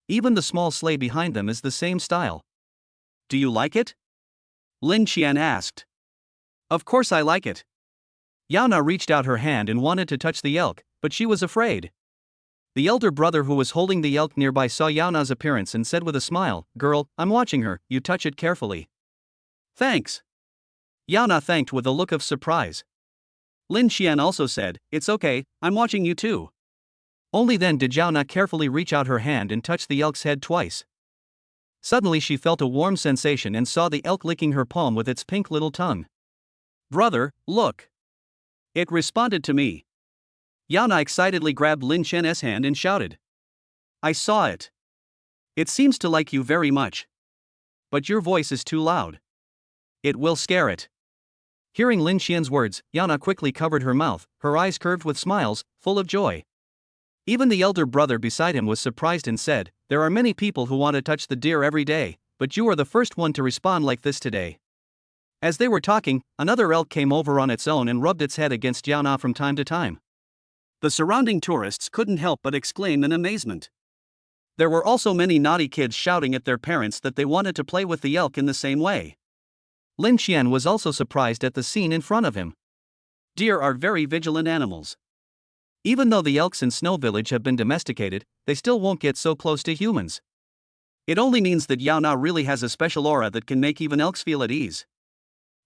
Even the small sleigh behind them is the same style. Do you like it? Lin Xian asked. Of course I like it. Yao Na reached out her hand and wanted to touch the elk, but she was afraid. The elder brother who was holding the elk nearby saw Yaona's appearance and said with a smile, "Girl, I'm watching her, you touch it carefully." "Thanks." Yaona thanked with a look of surprise. Lin Xian also said, "It's okay, I'm watching you too." Only then did Yaona carefully reach out her hand and touch the elk's head twice. Suddenly she felt a warm sensation and saw the elk licking her palm with its pink little tongue. "Brother, look." It responded to me. Yaona excitedly grabbed Lin Xian's hand and shouted, "I saw it. It seems to like you very much. But your voice is too loud. It will scare it." Hearing Lin Xian's words, Yaona quickly covered her mouth, her eyes curved with smiles, full of joy. Even the elder brother beside him was surprised and said, "There are many people who want to touch the deer every day, but you are the first one to respond like this today." As they were talking, another elk came over on its own and rubbed its head against Yaona from time to time. The surrounding tourists couldn't help but exclaim in amazement. There were also many naughty kids shouting at their parents that they wanted to play with the elk in the same way. Lin Xian was also surprised at the scene in front of him. Deer are very vigilant animals. Even though the elks in Snow Village have been domesticated, they still won't get so close to humans. It only means that Yaona really has a special aura that can make even elks feel at ease.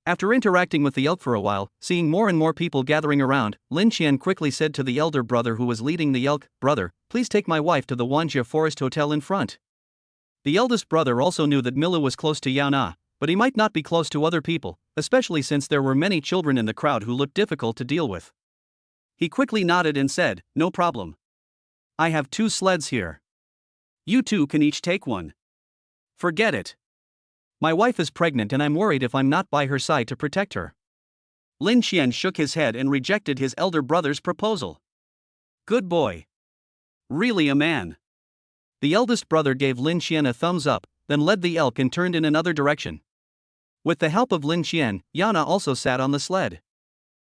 After interacting with the elk for a while, seeing more and more people gathering around, Lin Xian quickly said to the elder brother who was leading the elk, "Brother, please take my wife to the Wanjia Forest Hotel in front." The eldest brother also knew that Mila was close to Yaona, but he might not be close to other people, especially since there were many children in the crowd who looked difficult to deal with. He quickly nodded and said, "No problem. I have 2 sleds here. You two can each take one." "Forget it. My wife is pregnant and I'm worried if I'm not by her side to protect her." Lin Xian shook his head and rejected his elder brother's proposal. "Good boy. Really a man." The eldest brother gave Lin Xian a thumbs up, then led the elk and turned in another direction. With the help of Lin Xian, Yaona also sat on the sled.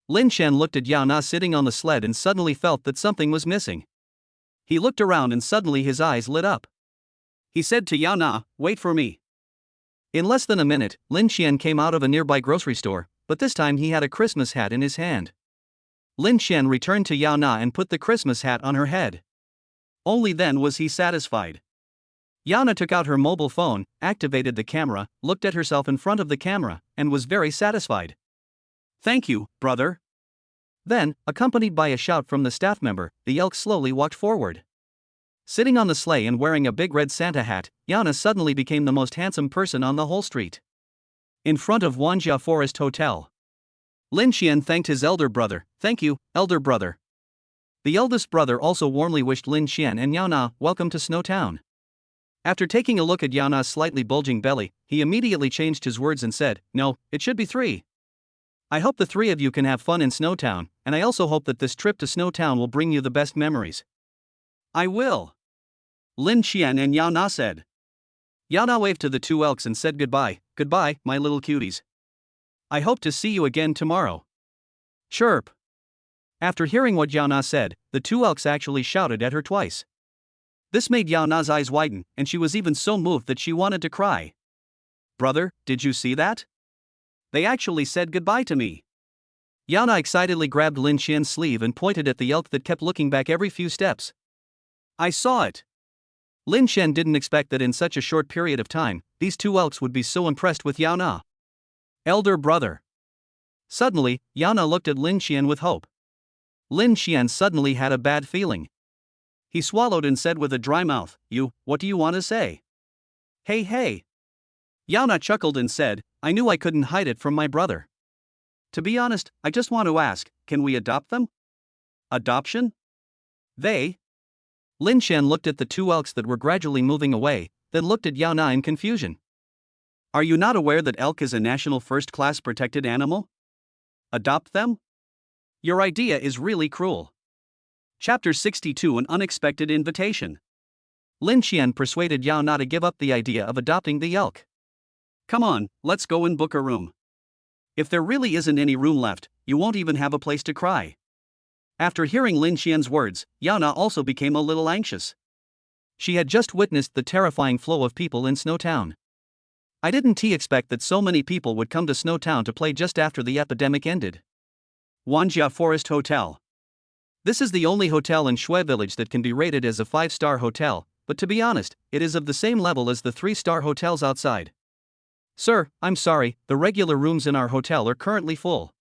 Lin Xian looked at Yaona sitting on the sled and suddenly felt that something was missing. He looked around and suddenly his eyes lit up. He said to Yaona, "Wait for me." In less than a minute, Lin Xian came out of a nearby grocery store, but this time he had a Christmas hat in his hand. Lin Xian returned to Yaona and put the Christmas hat on her head. Only then was he satisfied. Yaona took out her mobile phone, activated the camera, looked at herself in front of the camera, and was very satisfied. "Thank you, brother." Then, accompanied by a shout from the staff member, the elk slowly walked forward. Sitting on the sleigh and wearing a big red Santa hat, Yaona suddenly became the most handsome person on the whole street. In front of Wanjia Forest Hotel, Lin Xian thanked his elder brother. "Thank you, elder brother." The eldest brother also warmly wished Lin Xian and Yaona welcome to Snow Town. After taking a look at Yaona's slightly bulging belly, he immediately changed his words and said, "No, it should be 3. I hope the 3 of you can have fun in Snow Town, and I also hope that this trip to Snow Town will bring you the best memories." "I will," Lin Xian and Yaona said. Yaona waved to the 2 elks and said goodbye. "Goodbye, my little cuties. I hope to see you again tomorrow." Chirp. After hearing what Yaona said, the 2 elks actually shouted at her twice. This made Yaona's eyes widen, and she was even so moved that she wanted to cry. "Brother, did you see that? They actually said goodbye to me." Yaona excitedly grabbed Lin Xian's sleeve and pointed at the elk that kept looking back every few steps. "I saw it." Lin Xian didn't expect that in such a short period of time, these 2 elks would be so impressed with Yaona. Elder brother. Suddenly, Yaona looked at Lin Xian with hope. Lin Xian suddenly had a bad feeling. He swallowed and said with a dry mouth, What do you want to say?" "Hey hey." Yaona chuckled and said, "I knew I couldn't hide it from my brother. To be honest, I just want to ask, can we adopt them?" "Adoption? They?" Lin Xian looked at the 2 elks that were gradually moving away, then looked at Yaona in confusion. "Are you not aware that elk is a national first-class protected animal? Adopt them? Your idea is really cruel." Chapter 62: An Unexpected Invitation. Lin Xian persuaded Yaona to give up the idea of adopting the elk. "Come on, let's go and book a room. If there really isn't any room left, you won't even have a place to cry." After hearing Lin Xian's words, Yaona also became a little anxious. She had just witnessed the terrifying flow of people in Snow Town. I didn't expect that so many people would come to Snow Town to play just after the epidemic ended. Wanjia Forest Hotel. This is the only hotel in Shui Village that can be rated as a 5-star hotel, but to be honest, it is of the same level as the 3-star hotels outside. Sir, I'm sorry, the regular rooms in our hotel are currently full.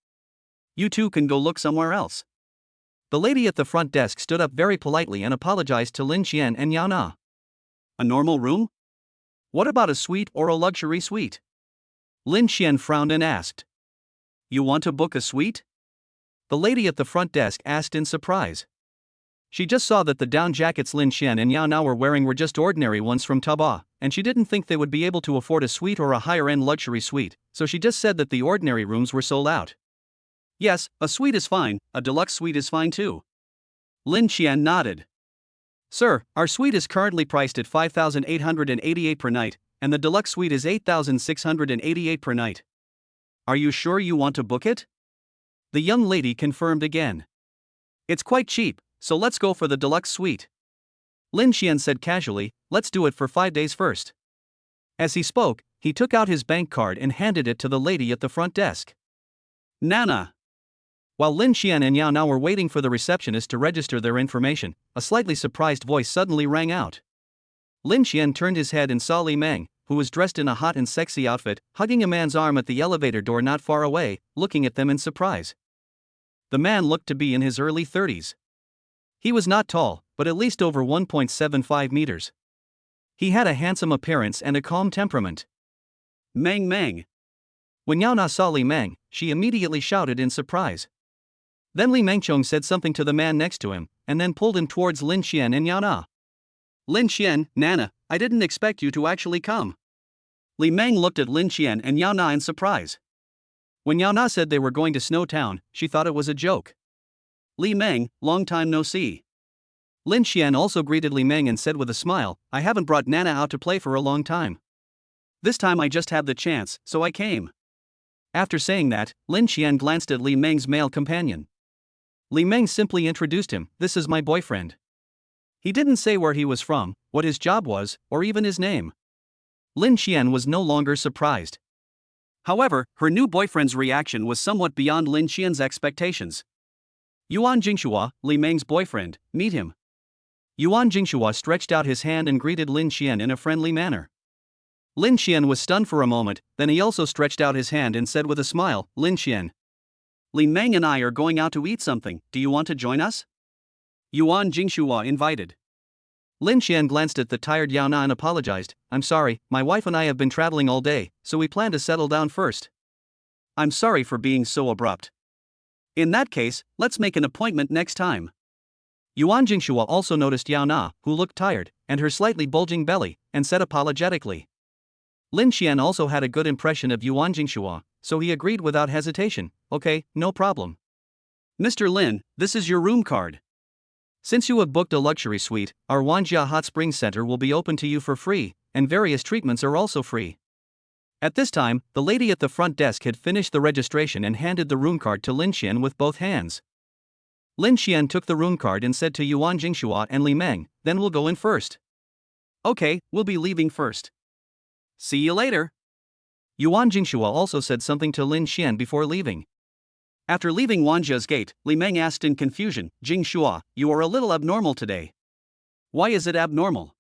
You two can go look somewhere else. The lady at the front desk stood up very politely and apologized to Lin Qian and Yao Na. A normal room? What about a suite or a luxury suite? Lin Qian frowned and asked. You want to book a suite? The lady at the front desk asked in surprise. She just saw that the down jackets Lin Qian and Yao Na were wearing were just ordinary ones from Taobao, and she didn't think they would be able to afford a suite or a higher-end luxury suite, so she just said that the ordinary rooms were sold out. Yes, a suite is fine, a deluxe suite is fine too. Lin Qian nodded. Sir, our suite is currently priced at 5,888 per night, and the deluxe suite is 8,688 per night. Are you sure you want to book it? The young lady confirmed again. It's quite cheap, so let's go for the deluxe suite. Lin Qian said casually, let's do it for 5 days first. As he spoke, he took out his bank card and handed it to the lady at the front desk. Nana. While Lin Qian and Yao Na were waiting for the receptionist to register their information, a slightly surprised voice suddenly rang out. Lin Qian turned his head and saw Li Meng, who was dressed in a hot and sexy outfit, hugging a man's arm at the elevator door not far away, looking at them in surprise. The man looked to be in his early 30s. He was not tall, but at least over 1.75 meters. He had a handsome appearance and a calm temperament. Meng Meng. When Yao Na saw Li Meng, she immediately shouted in surprise. Then Li Mengchong said something to the man next to him, and then pulled him towards Lin Qian and Yao Na. Lin Qian, Nana, I didn't expect you to actually come. Li Meng looked at Lin Qian and Yao Na in surprise. When Yao Na said they were going to Snow Town, she thought it was a joke. Li Meng, long time no see. Lin Qian also greeted Li Meng and said with a smile, I haven't brought Nana out to play for a long time. This time I just had the chance, so I came. After saying that, Lin Qian glanced at Li Meng's male companion. Li Meng simply introduced him, this is my boyfriend. He didn't say where he was from, what his job was, or even his name. Lin Qian was no longer surprised. However, her new boyfriend's reaction was somewhat beyond Lin Qian's expectations. Yuan Jingshua, Li Meng's boyfriend, meet him. Yuan Jingshua stretched out his hand and greeted Lin Qian in a friendly manner. Lin Qian was stunned for a moment, then he also stretched out his hand and said with a smile, Lin Qian. Li Meng and I are going out to eat something, do you want to join us? Yuan Jingshua invited. Lin Qian glanced at the tired Yao Na and apologized, I'm sorry, my wife and I have been traveling all day, so we plan to settle down first. I'm sorry for being so abrupt. In that case, let's make an appointment next time. Yuan Jingshua also noticed Yao Na, who looked tired, and her slightly bulging belly, and said apologetically. Lin Qian also had a good impression of Yuan Jingshua, so he agreed without hesitation, okay, no problem. Mr. Lin, this is your room card. Since you have booked a luxury suite, our Wanjia Hot Springs Center will be open to you for free, and various treatments are also free. At this time, the lady at the front desk had finished the registration and handed the room card to Lin Qian with both hands. Lin Qian took the room card and said to Yuan Jingshua and Li Meng, then we'll go in first. Okay, we'll be leaving first. See you later. Yuan Jingshua also said something to Lin Qian before leaving. After leaving Wanjia's gate, Li Meng asked in confusion, Jingshua, you are a little abnormal today. Why is it abnormal?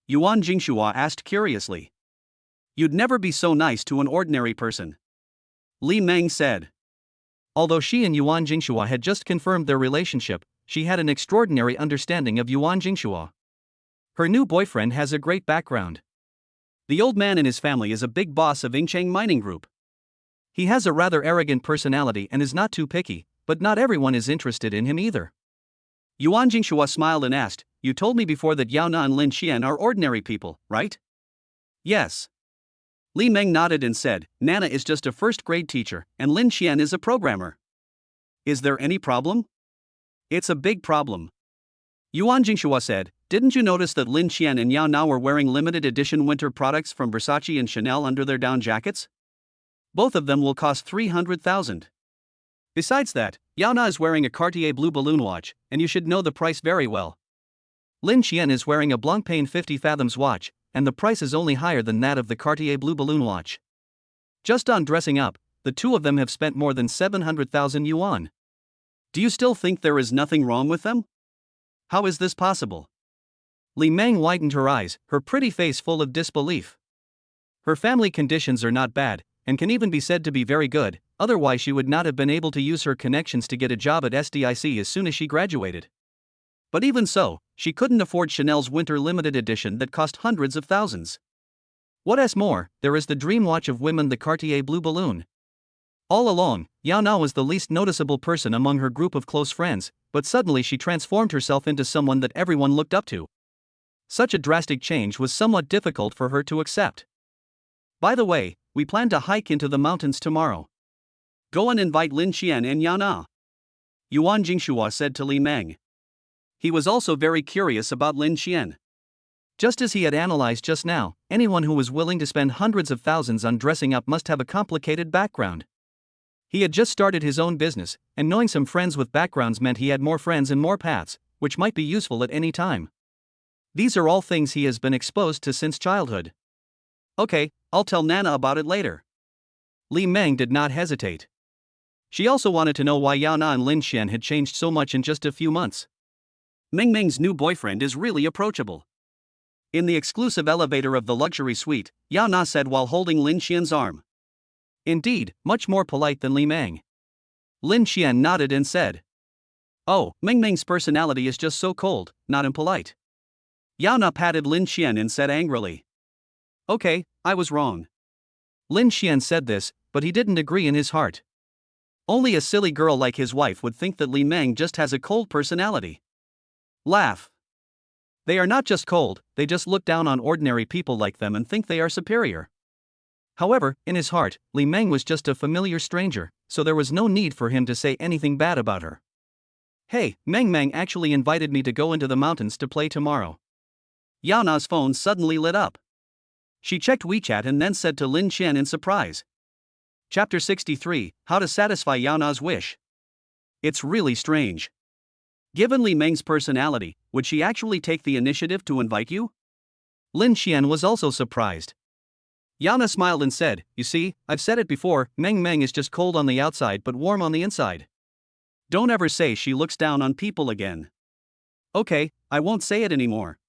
Yuan Jingshua asked curiously. You'd never be so nice to an ordinary person. Li Meng said. Although she and Yuan Jingshua had just confirmed their relationship, she had an extraordinary understanding of Yuan Jingshua. Her new boyfriend has a great background. The old man and his family is a big boss of Yingcheng Mining Group. He has a rather arrogant personality and is not too picky, but not everyone is interested in him either. Yuan Jingshua smiled and asked, you told me before that Yao Na and Lin Qian are ordinary people, right? Yes. Li Meng nodded and said, Nana is just a first-grade teacher, and Lin Qian is a programmer. Is there any problem? It's a big problem. Yuan Jingshua said, didn't you notice that Lin Qian and Yao Na were wearing limited edition winter products from Versace and Chanel under their down jackets? Both of them will cost 300,000. Besides that, Yao Na is wearing a Cartier blue balloon watch, and you should know the price very well. Lin Qian is wearing a Blancpain 50 Fathoms watch, and the price is only higher than that of the Cartier blue balloon watch. Just on dressing up, the two of them have spent more than 700,000 yuan. Do you still think there is nothing wrong with them? How is this possible? Li Meng widened her eyes, her pretty face full of disbelief. Her family conditions are not bad, and can even be said to be very good, otherwise she would not have been able to use her connections to get a job at SDIC as soon as she graduated. But even so, she couldn't afford Chanel's winter limited edition that cost hundreds of thousands. What's more, there is the dream watch of women, the Cartier Blue Balloon. All along, Yao Na was the least noticeable person among her group of close friends, but suddenly she transformed herself into someone that everyone looked up to. Such a drastic change was somewhat difficult for her to accept. By the way, we plan to hike into the mountains tomorrow. Go and invite Lin Xian and Yao Na, Yuan Jingshua said to Li Meng. He was also very curious about Lin Xian. Just as he had analyzed just now, anyone who was willing to spend hundreds of thousands on dressing up must have a complicated background. He had just started his own business, and knowing some friends with backgrounds meant he had more friends and more paths, which might be useful at any time. These are all things he has been exposed to since childhood. Okay, I'll tell Nana about it later. Li Meng did not hesitate. She also wanted to know why Yao Na and Lin Xian had changed so much in just a few months. Meng Meng's new boyfriend is really approachable. In the exclusive elevator of the luxury suite, Yao Na said while holding Lin Xian's arm. Indeed, much more polite than Li Meng. Lin Xian nodded and said, "Oh, Meng Meng's personality is just so cold, not impolite." Yao Na patted Lin Xian and said angrily, "Okay, I was wrong." Lin Xian said this, but he didn't agree in his heart. Only a silly girl like his wife would think that Li Meng just has a cold personality. Laugh. They are not just cold, they just look down on ordinary people like them and think they are superior. However, in his heart, Li Meng was just a familiar stranger, so there was no need for him to say anything bad about her. Hey, Meng Meng actually invited me to go into the mountains to play tomorrow. Yao Na's phone suddenly lit up. She checked WeChat and then said to Lin Xian in surprise. Chapter 63, How to Satisfy Yao Na's Wish. It's really strange. Given Li Meng's personality, would she actually take the initiative to invite you? Lin Xian was also surprised. Yao Na smiled and said, "You see, I've said it before, Meng Meng is just cold on the outside but warm on the inside. Don't ever say she looks down on people again." Okay, I won't say it anymore.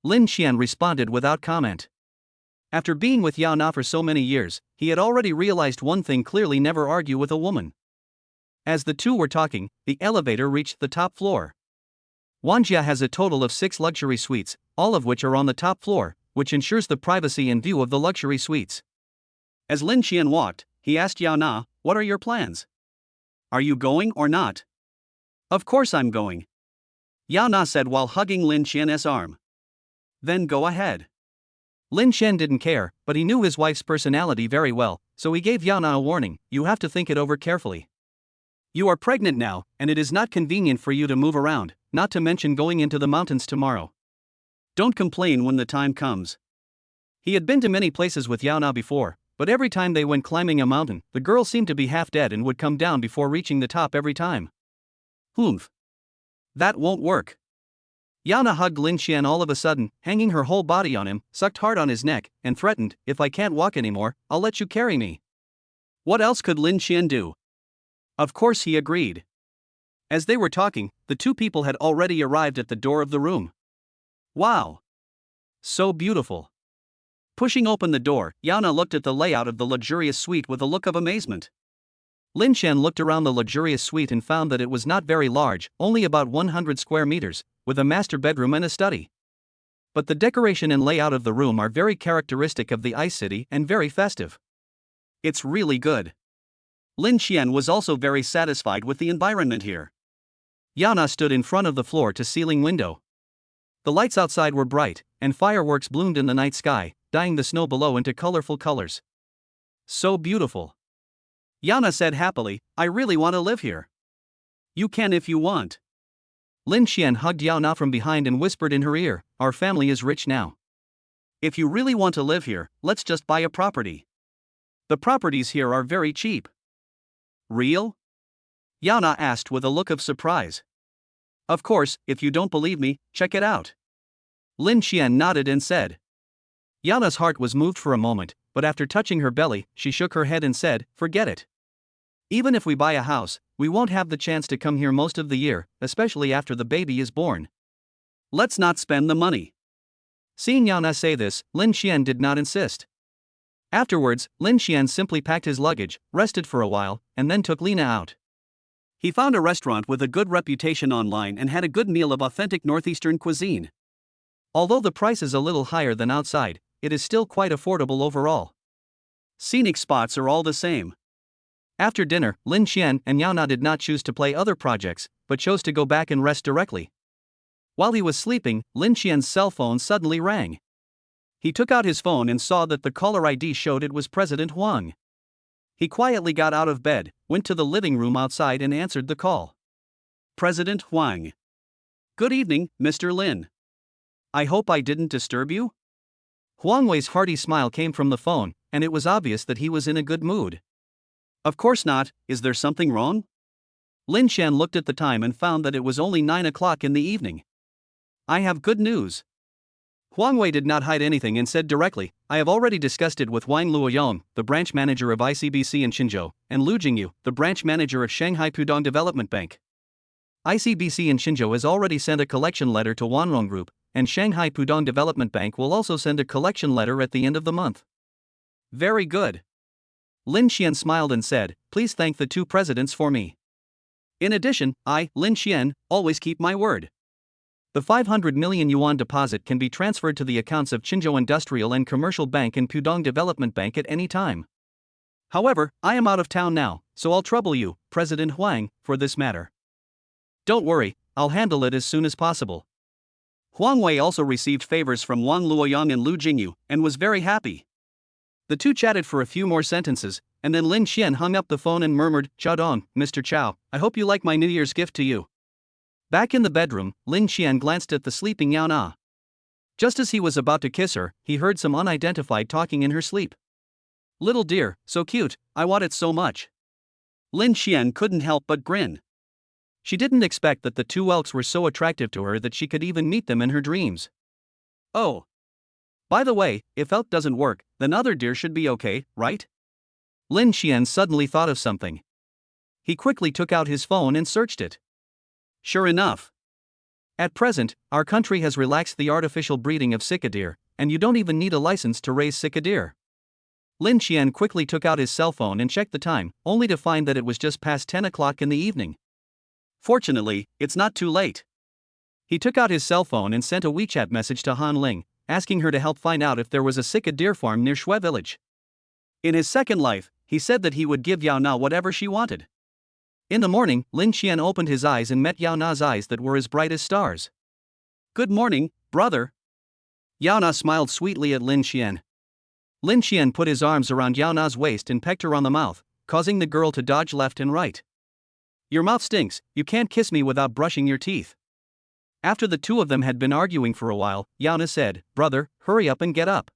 Lin Xian responded without comment. After being with Yao Na for so many years, he had already realized one thing clearly: never argue with a woman. As the two were talking, the elevator reached the top floor. Wanjia has a total of 6 luxury suites, all of which are on the top floor, which ensures the privacy and view of the luxury suites. As Lin Xian walked, he asked Yao Na, "What are your plans? Are you going or not?" "Of course I'm going," Yao Na said while hugging Lin Xian's arm. "Then go ahead." Lin Xian didn't care, but he knew his wife's personality very well, so he gave Yao Na a warning: "You have to think it over carefully. You are pregnant now, and it is not convenient for you to move around, not to mention going into the mountains tomorrow. Don't complain when the time comes." He had been to many places with Yao Na before, but every time they went climbing a mountain, the girl seemed to be half dead and would come down before reaching the top every time. Humph. That won't work. Yao Na hugged Lin Xian all of a sudden, hanging her whole body on him, sucked hard on his neck, and threatened, "If I can't walk anymore, I'll let you carry me." What else could Lin Xian do? Of course he agreed. As they were talking, the two people had already arrived at the door of the room. Wow! So beautiful. Pushing open the door, Yao Na looked at the layout of the luxurious suite with a look of amazement. Lin Xian looked around the luxurious suite and found that it was not very large, only about 100 square meters, with a master bedroom and a study. But the decoration and layout of the room are very characteristic of the Ice City and very festive. It's really good. Lin Xian was also very satisfied with the environment here. Yao Na stood in front of the floor-to-ceiling window. The lights outside were bright, and fireworks bloomed in the night sky, dyeing the snow below into colorful colors. So beautiful. Yao Na said happily, "I really want to live here." "You can if you want." Lin Xian hugged Yao Na from behind and whispered in her ear, "Our family is rich now. If you really want to live here, let's just buy a property. The properties here are very cheap." Real? Yao Na asked with a look of surprise. "Of course, if you don't believe me, check it out." Lin Xian nodded and said. Yao Na's heart was moved for a moment, but after touching her belly, she shook her head and said, "Forget it. Even if we buy a house, we won't have the chance to come here most of the year, especially after the baby is born. Let's not spend the money. Seeing Yao Na say this, Lin Xian did not insist. Afterwards, Lin Xian simply packed his luggage, rested for a while, and then took Lina out. He found a restaurant with a good reputation online and had a good meal of authentic northeastern cuisine. Although the price is a little higher than outside, it is still quite affordable overall. Scenic spots are all the same. After dinner, Lin Xian and Yao Na did not choose to play other projects, but chose to go back and rest directly. While he was sleeping, Lin Xian's cell phone suddenly rang. He took out his phone and saw that the caller ID showed it was President Huang. He quietly got out of bed, went to the living room outside and answered the call. President Huang. Good evening, Mr. Lin. I hope I didn't disturb you? Huang Wei's hearty smile came from the phone, and it was obvious that he was in a good mood. Of course not, is there something wrong? Lin Xian looked at the time and found that it was only 9 o'clock in the evening. I have good news. Huang Wei did not hide anything and said directly, I have already discussed it with Wang Luoyong, the branch manager of ICBC in Qinzhou, and Lu Jingyu, the branch manager of Shanghai Pudong Development Bank. ICBC in Qinzhou has already sent a collection letter to Wanrong Group, and Shanghai Pudong Development Bank will also send a collection letter at the end of the month. Very good. Lin Xian smiled and said, please thank the two presidents for me. In addition, I, Lin Xian, always keep my word. The 500 million yuan deposit can be transferred to the accounts of Qinzhou Industrial and Commercial Bank and Pudong Development Bank at any time. However, I am out of town now, so I'll trouble you, President Huang, for this matter. Don't worry, I'll handle it as soon as possible. Huang Wei also received favors from Wang Luoyong and Lu Jingyu, and was very happy. The two chatted for a few more sentences, and then Lin Xian hung up the phone and murmured, Chao Dong, Mr. Chao, I hope you like my New Year's gift to you. Back in the bedroom, Lin Xian glanced at the sleeping Yao Na. Just as he was about to kiss her, he heard some unidentified talking in her sleep. Little dear, so cute, I want it so much. Lin Xian couldn't help but grin. She didn't expect that the two elks were so attractive to her that she could even meet them in her dreams. Oh. By the way, if elk doesn't work, then other deer should be okay, right? Lin Xian suddenly thought of something. He quickly took out his phone and searched it. Sure enough. At present, our country has relaxed the artificial breeding of sika deer, and you don't even need a license to raise sika deer. Lin Xian quickly took out his cell phone and checked the time, only to find that it was just past 10 o'clock in the evening. Fortunately, it's not too late. He took out his cell phone and sent a WeChat message to Han Ling, asking her to help find out if there was a sika deer farm near Shui village. In his second life, he said that he would give Yao Na whatever she wanted. In the morning, Lin Xian opened his eyes and met Yao Na's eyes that were as bright as stars. Good morning, brother. Yao Na smiled sweetly at Lin Xian. Lin Xian put his arms around Yao Na's waist and pecked her on the mouth, causing the girl to dodge left and right. Your mouth stinks, you can't kiss me without brushing your teeth. After the two of them had been arguing for a while, Yao Na said, Brother, hurry up and get up.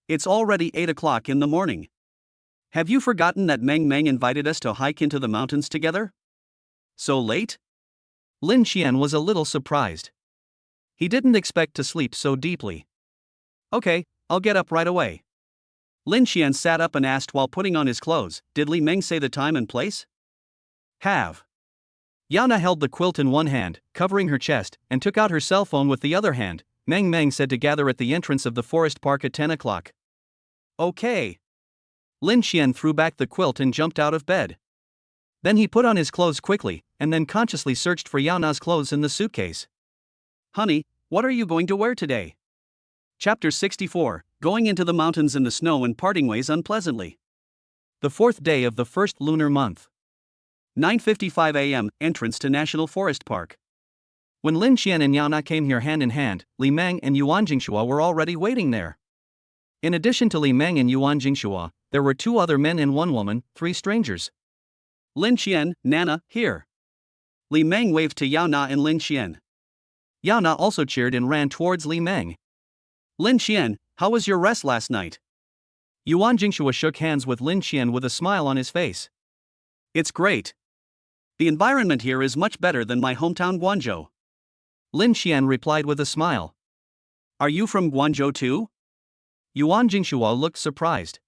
It's already 8 o'clock in the morning. Have you forgotten that Meng Meng invited us to hike into the mountains together? So late? Lin Xian was a little surprised. He didn't expect to sleep so deeply. Okay, I'll get up right away. Lin Xian sat up and asked while putting on his clothes, did Li Meng say the time and place? Have. Yao Na held the quilt in one hand, covering her chest, and took out her cell phone with the other hand. Meng Meng said to gather at the entrance of the forest park at 10 o'clock. Okay. Lin Xian threw back the quilt and jumped out of bed. Then he put on his clothes quickly, and then consciously searched for Yao Na's clothes in the suitcase. Honey, what are you going to wear today? Chapter 64, Going into the Mountains in the Snow and Parting Ways Unpleasantly. The fourth day of the first lunar month. 9:55 a.m., entrance to National Forest Park. When Lin Xian and Yao Na came here hand in hand, Li Meng and Yuan Jingshua were already waiting there. In addition to Li Meng and Yuan Jingshua, there were 2 other men and 1 woman, 3 strangers. Lin Xian, Nana, here. Li Meng waved to Yao Na and Lin Xian. Yao Na also cheered and ran towards Li Meng. Lin Xian, how was your rest last night? Yuan Jingshua shook hands with Lin Xian with a smile on his face. It's great. The environment here is much better than my hometown Guangzhou. Lin Xian replied with a smile. Are you from Guangzhou too? Yuan Jingshua looked surprised.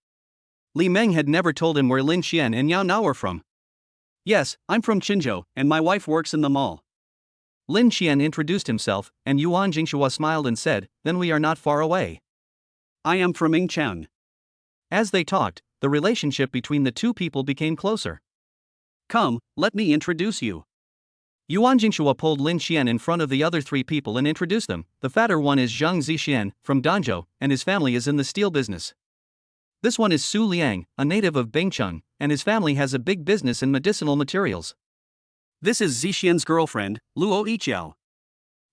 Li Meng had never told him where Lin Xian and Yao Na were from. Yes, I'm from Qinzhou, and my wife works in the mall. Lin Qian introduced himself, and Yuan Jingshua smiled and said, then we are not far away. I am from Yingqiang. As they talked, the relationship between the two people became closer. Come, let me introduce you. Yuan Jingshua pulled Lin Qian in front of the other three people and introduced them. The fatter one is Zhang Zixian, from Danzhou, and his family is in the steel business. This one is Su Liang, a native of Bingcheng, and his family has a big business in medicinal materials. This is Zixian's girlfriend, Luo Yiqiao.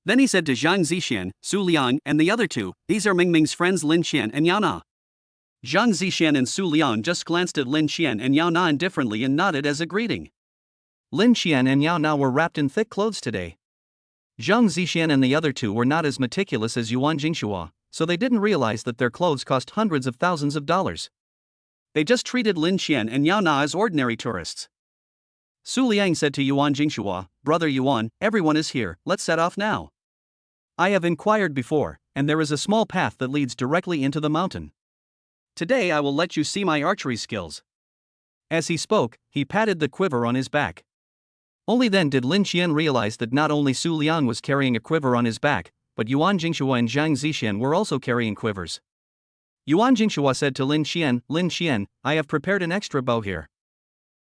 Then he said to Zhang Zixian, Su Liang, and the other two, these are Mingming's friends Lin Qian and Yao Na. Zhang Zixian and Su Liang just glanced at Lin Qian and Yao Na indifferently and nodded as a greeting. Lin Qian and Yao Na were wrapped in thick clothes today. Zhang Zixian and the other two were not as meticulous as Yuan Jingshua, so they didn't realize that their clothes cost hundreds of thousands of dollars. They just treated Lin Qian and Yao Na as ordinary tourists. Su Liang said to Yuan Jingshua, Brother Yuan, everyone is here, let's set off now. I have inquired before, and there is a small path that leads directly into the mountain. Today I will let you see my archery skills. As he spoke, he patted the quiver on his back. Only then did Lin Qian realize that not only Su Liang was carrying a quiver on his back, but Yuan Jingshua and Zhang Zixian were also carrying quivers. Yuan Jingshua said to Lin Qian, I have prepared an extra bow here.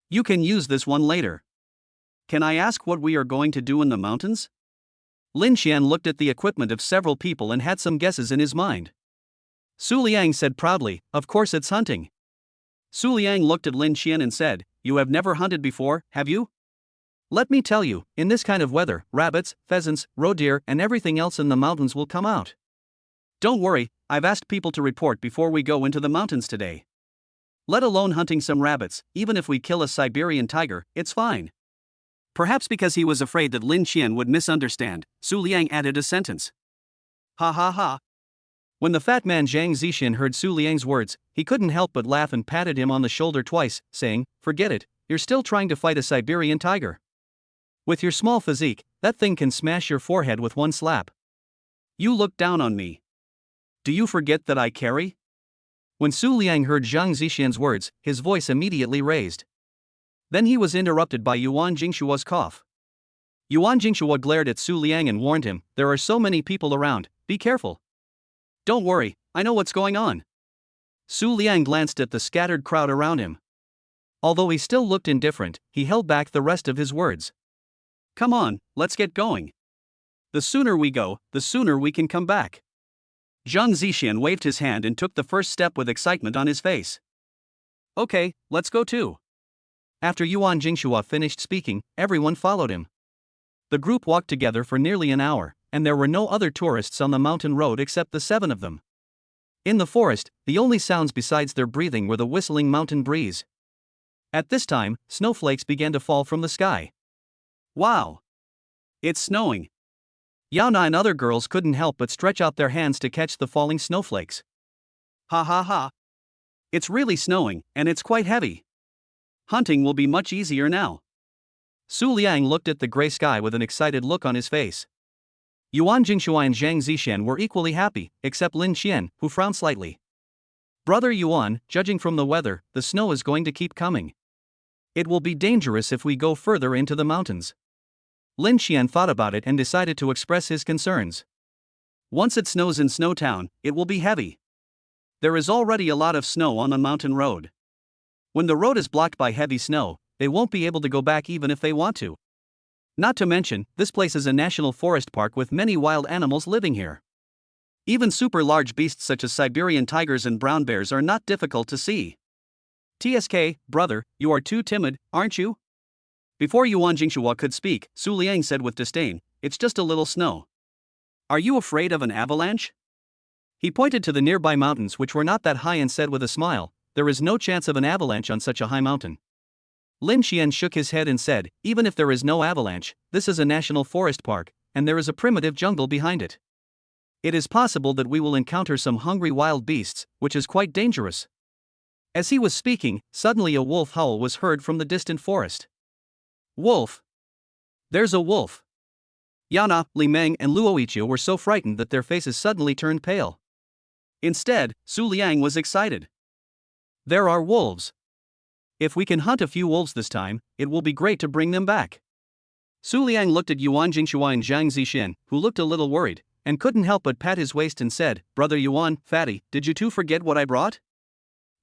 You can use this one later. Can I ask what we are going to do in the mountains? Lin Qian looked at the equipment of several people and had some guesses in his mind. Su Liang said proudly, of course it's hunting. Su Liang looked at Lin Qian and said, you have never hunted before, have you? Let me tell you, in this kind of weather, rabbits, pheasants, roe deer, and everything else in the mountains will come out. Don't worry, I've asked people to report before we go into the mountains today. Let alone hunting some rabbits, even if we kill a Siberian tiger, it's fine. Perhaps because he was afraid that Lin Qian would misunderstand, Su Liang added a sentence. Ha ha ha. When the fat man Zhang Zixian heard Su Liang's words, he couldn't help but laugh and patted him on the shoulder twice, saying, forget it, you're still trying to fight a Siberian tiger. With your small physique, that thing can smash your forehead with one slap. You look down on me. Do you forget that I carry? When Su Liang heard Zhang Zixian's words, his voice immediately raised. Then he was interrupted by Yuan Jingshua's cough. Yuan Jingshua glared at Su Liang and warned him, there are so many people around, be careful. Don't worry, I know what's going on. Su Liang glanced at the scattered crowd around him. Although he still looked indifferent, he held back the rest of his words. Come on, let's get going. The sooner we go, the sooner we can come back. Zhang Zixian waved his hand and took the first step with excitement on his face. Okay, let's go too. After Yuan Jingshua finished speaking, everyone followed him. The group walked together for nearly an hour, and there were no other tourists on the mountain road except the 7 of them. In the forest, the only sounds besides their breathing were the whistling mountain breeze. At this time, snowflakes began to fall from the sky. Wow! It's snowing. Yao Na and other girls couldn't help but stretch out their hands to catch the falling snowflakes. Ha ha ha! It's really snowing, and it's quite heavy. Hunting will be much easier now. Su Liang looked at the gray sky with an excited look on his face. Yuan Jingshua and Zhang Zixian were equally happy, except Lin Qian, who frowned slightly. Brother Yuan, judging from the weather, the snow is going to keep coming. It will be dangerous if we go further into the mountains. Lin Qian thought about it and decided to express his concerns. Once it snows in Snowtown, it will be heavy. There is already a lot of snow on the mountain road. When the road is blocked by heavy snow, they won't be able to go back even if they want to. Not to mention, this place is a national forest park with many wild animals living here. Even super large beasts such as Siberian tigers and brown bears are not difficult to see. TSK, brother, you are too timid, aren't you? Before Yuan Jingshua could speak, Su Liang said with disdain, it's just a little snow. Are you afraid of an avalanche? He pointed to the nearby mountains which were not that high and said with a smile, there is no chance of an avalanche on such a high mountain. Lin Qian shook his head and said, even if there is no avalanche, this is a national forest park, and there is a primitive jungle behind it. It is possible that we will encounter some hungry wild beasts, which is quite dangerous. As he was speaking, suddenly a wolf howl was heard from the distant forest. Wolf! There's a wolf! Yao Na, Li Meng and Luo Yiqiao were so frightened that their faces suddenly turned pale. Instead, Su Liang was excited. There are wolves! If we can hunt a few wolves this time, it will be great to bring them back. Su Liang looked at Yuan Jingshua and Zhang Zixin, who looked a little worried, and couldn't help but pat his waist and said, "Brother Yuan, fatty, did you two forget what I brought?"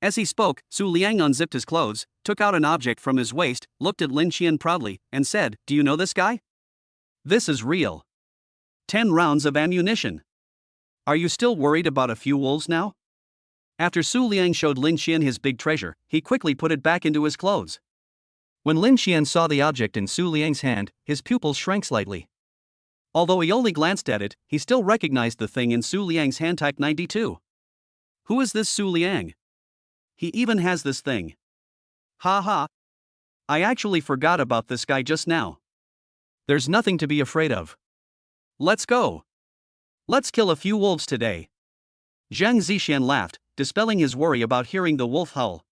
As he spoke, Su Liang unzipped his clothes, took out an object from his waist, looked at Lin Qian proudly, and said, "Do you know this guy? This is real. 10 rounds of ammunition. Are you still worried about a few wolves now?" After Su Liang showed Lin Qian his big treasure, he quickly put it back into his clothes. When Lin Qian saw the object in Su Liang's hand, his pupils shrank slightly. Although he only glanced at it, he still recognized the thing in Su Liang's hand. Type 92. Who is this Su Liang? He even has this thing. Ha ha. I actually forgot about this guy just now. There's nothing to be afraid of. Let's go. Let's kill a few wolves today. Zhang Zixin laughed, dispelling his worry about hearing the wolf howl.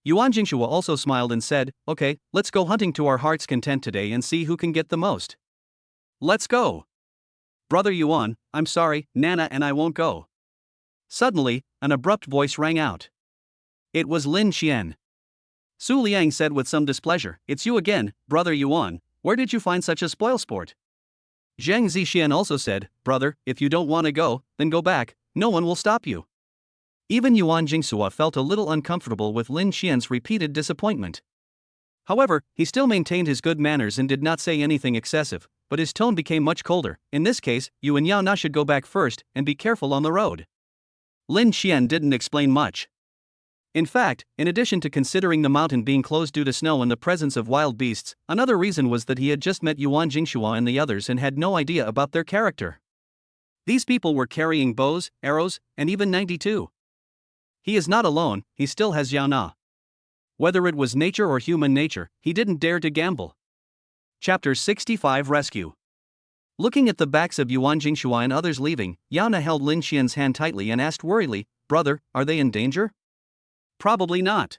Yuan Jingshua also smiled and said, "Okay, let's go hunting to our heart's content today and see who can get the most." Let's go. Brother Yuan, I'm sorry, Nana and I won't go. Suddenly, an abrupt voice rang out. It was Lin Qian. Su Liang said with some displeasure, "It's you again, Brother Yuan, where did you find such a spoilsport?" Zhang Zixin also said, "Brother, if you don't want to go, then go back, no one will stop you." Even Yuan Jingshua felt a little uncomfortable with Lin Qian's repeated disappointment. However, he still maintained his good manners and did not say anything excessive, but his tone became much colder. "In this case, you and Yao Na should go back first and be careful on the road." Lin Qian didn't explain much. In fact, in addition to considering the mountain being closed due to snow and the presence of wild beasts, another reason was that he had just met Yuan Jingshua and the others and had no idea about their character. These people were carrying bows, arrows, and even 92. He is not alone, he still has Yao Na. Whether it was nature or human nature, he didn't dare to gamble. Chapter 65 Rescue. Looking at the backs of Yuan Jingshua and others leaving, Yao Na held Lin Qian's hand tightly and asked worriedly, "Brother, are they in danger?" Probably not.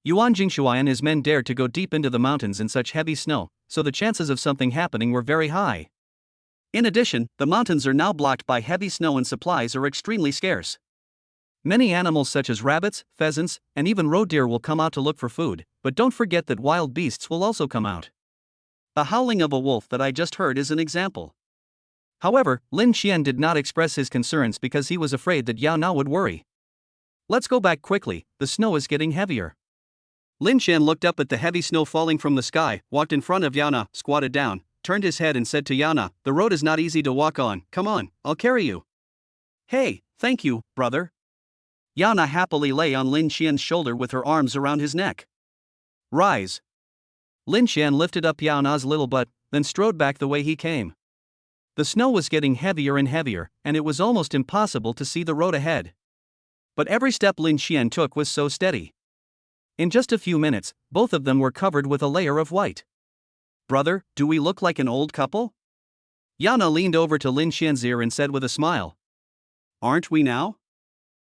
Yuan Jingshua and his men dared to go deep into the mountains in such heavy snow, so the chances of something happening were very high. In addition, the mountains are now blocked by heavy snow and supplies are extremely scarce. Many animals such as rabbits, pheasants, and even roe deer will come out to look for food, but don't forget that wild beasts will also come out. The howling of a wolf that I just heard is an example. However, Lin Qian did not express his concerns because he was afraid that Yao Na would worry. Let's go back quickly, the snow is getting heavier. Lin Qian looked up at the heavy snow falling from the sky, walked in front of Yao Na, squatted down, turned his head and said to Yao Na, "The road is not easy to walk on, come on, I'll carry you." "Hey, thank you, brother." Yao Na happily lay on Lin Qian's shoulder with her arms around his neck. "Rise." Lin Qian lifted up Yao Na's little butt, then strode back the way he came. The snow was getting heavier and heavier, and it was almost impossible to see the road ahead. But every step Lin Qian took was so steady. In just a few minutes, both of them were covered with a layer of white. "Brother, do we look like an old couple?" Yao Na leaned over to Lin Qian's ear and said with a smile. "Aren't we now?"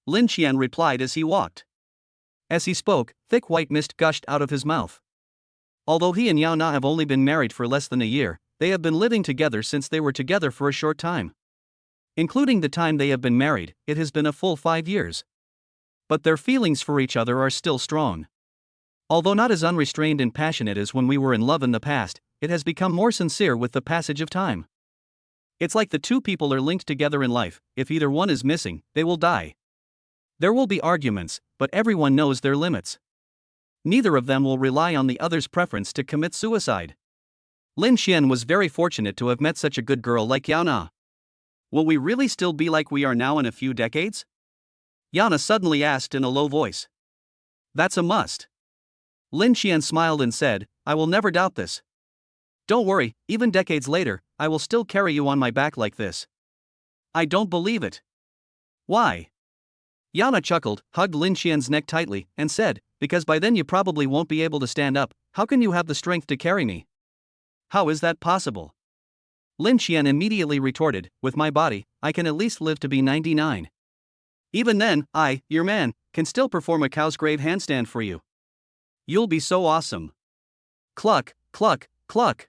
Lin Qian replied as he walked. As he spoke, thick white mist gushed out of his mouth. Although he and Yao Na have only been married for less than a year, they have been living together since they were together for a short time. Including the time they have been married, it has been a full 5 years. But their feelings for each other are still strong. Although not as unrestrained and passionate as when we were in love in the past, it has become more sincere with the passage of time. It's like the two people are linked together in life. If either one is missing, they will die. There will be arguments, but everyone knows their limits. Neither of them will rely on the other's preference to commit suicide. Lin Qian was very fortunate to have met such a good girl like Yao Na. Will we really still be like we are now in a few decades? Yao Na suddenly asked in a low voice. That's a must. Lin Qian smiled and said, "I will never doubt this. Don't worry, even decades later, I will still carry you on my back like this." "I don't believe it." "Why?" Yao Na chuckled, hugged Lin Qian's neck tightly, and said, "Because by then you probably won't be able to stand up. How can you have the strength to carry me?" "How is that possible?" Lin Qian immediately retorted, "With my body, I can at least live to be 99. Even then, I, your man, can still perform a cow's grave handstand for you. You'll be so awesome." Cluck, cluck, cluck.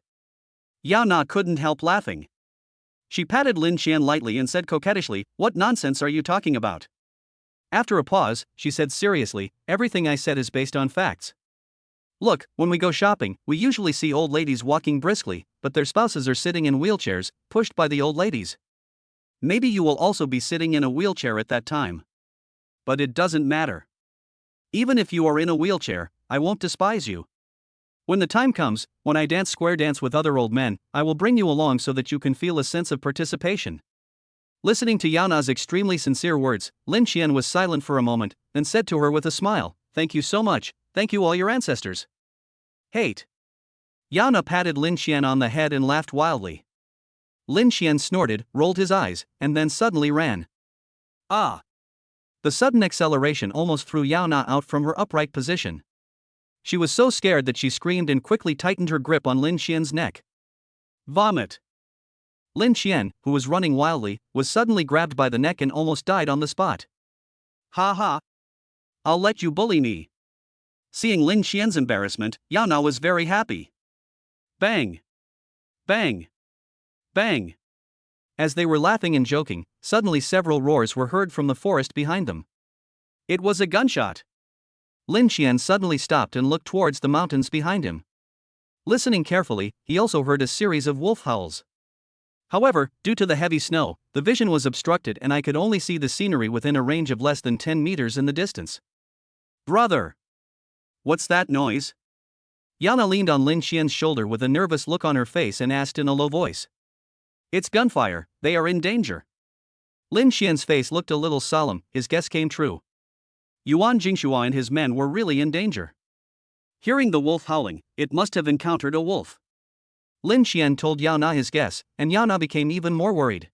Yao Na couldn't help laughing. She patted Lin Qian lightly and said coquettishly, "What nonsense are you talking about? After a pause, she said seriously, everything I said is based on facts. Look, when we go shopping, we usually see old ladies walking briskly, but their spouses are sitting in wheelchairs, pushed by the old ladies. Maybe you will also be sitting in a wheelchair at that time. But it doesn't matter. Even if you are in a wheelchair, I won't despise you. When the time comes, when I dance square dance with other old men, I will bring you along so that you can feel a sense of participation. Listening to Yana's extremely sincere words, Lin Qian was silent for a moment, then said to her with a smile, "Thank you so much, thank you all your ancestors." Hate. Yana patted Lin Qian on the head and laughed wildly. Lin Qian snorted, rolled his eyes, and then suddenly ran. Ah! The sudden acceleration almost threw Yana out from her upright position. She was so scared that she screamed and quickly tightened her grip on Lin Qian's neck. Vomit! Lin Qian, who was running wildly, was suddenly grabbed by the neck and almost died on the spot. Ha ha! I'll let you bully me. Seeing Lin Qian's embarrassment, Yana was very happy. Bang! Bang! Bang! As they were laughing and joking, suddenly several roars were heard from the forest behind them. It was a gunshot. Lin Qian suddenly stopped and looked towards the mountains behind him. Listening carefully, he also heard a series of wolf howls. However, due to the heavy snow, the vision was obstructed and I could only see the scenery within a range of less than 10 meters in the distance. Brother! What's that noise? Yana leaned on Lin Qian's shoulder with a nervous look on her face and asked in a low voice. It's gunfire, they are in danger. Lin Qian's face looked a little solemn, his guess came true. Yuan Jingshua and his men were really in danger. Hearing the wolf howling, it must have encountered a wolf. Lin Qian told Yana his guess, and Yana became even more worried.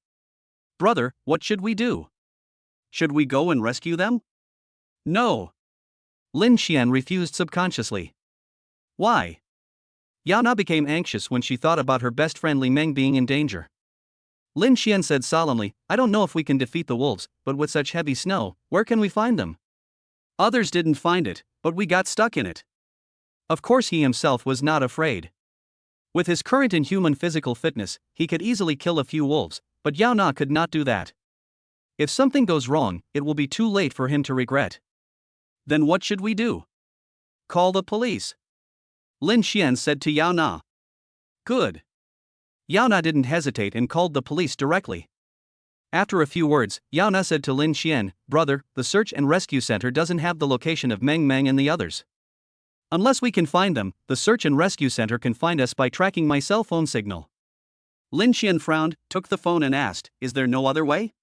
Brother, what should we do? Should we go and rescue them? No. Lin Qian refused subconsciously. Why? Yana became anxious when she thought about her best friend Li Meng being in danger. Lin Qian said solemnly, I don't know if we can defeat the wolves, but with such heavy snow, where can we find them? Others didn't find it, but we got stuck in it. Of course he himself was not afraid. With his current inhuman physical fitness, he could easily kill a few wolves, but Yao Na could not do that. If something goes wrong, it will be too late for him to regret. Then what should we do? Call the police. Lin Qian said to Yao Na. Good. Yao Na didn't hesitate and called the police directly. After a few words, Yao Na said to Lin Qian, Brother, the search and rescue center doesn't have the location of Meng Meng and the others. Unless we can find them, the search and rescue center can find us by tracking my cell phone signal. Lin Qian frowned, took the phone and asked, Is there no other way?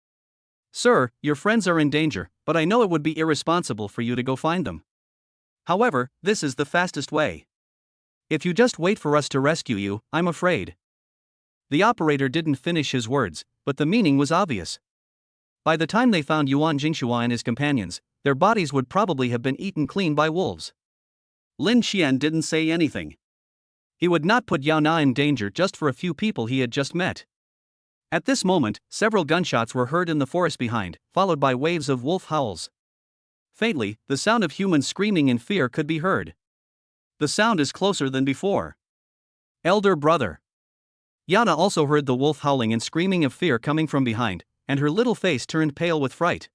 Sir, your friends are in danger, but I know it would be irresponsible for you to go find them. However, this is the fastest way. If you just wait for us to rescue you, I'm afraid. The operator didn't finish his words, but the meaning was obvious. By the time they found Yuan Jingshua and his companions, their bodies would probably have been eaten clean by wolves. Lin Qian didn't say anything. He would not put Yao Na in danger just for a few people he had just met. At this moment, several gunshots were heard in the forest behind, followed by waves of wolf howls. Faintly, the sound of humans screaming in fear could be heard. The sound is closer than before. Elder brother. Yana also heard the wolf howling and screaming of fear coming from behind, and her little face turned pale with fright.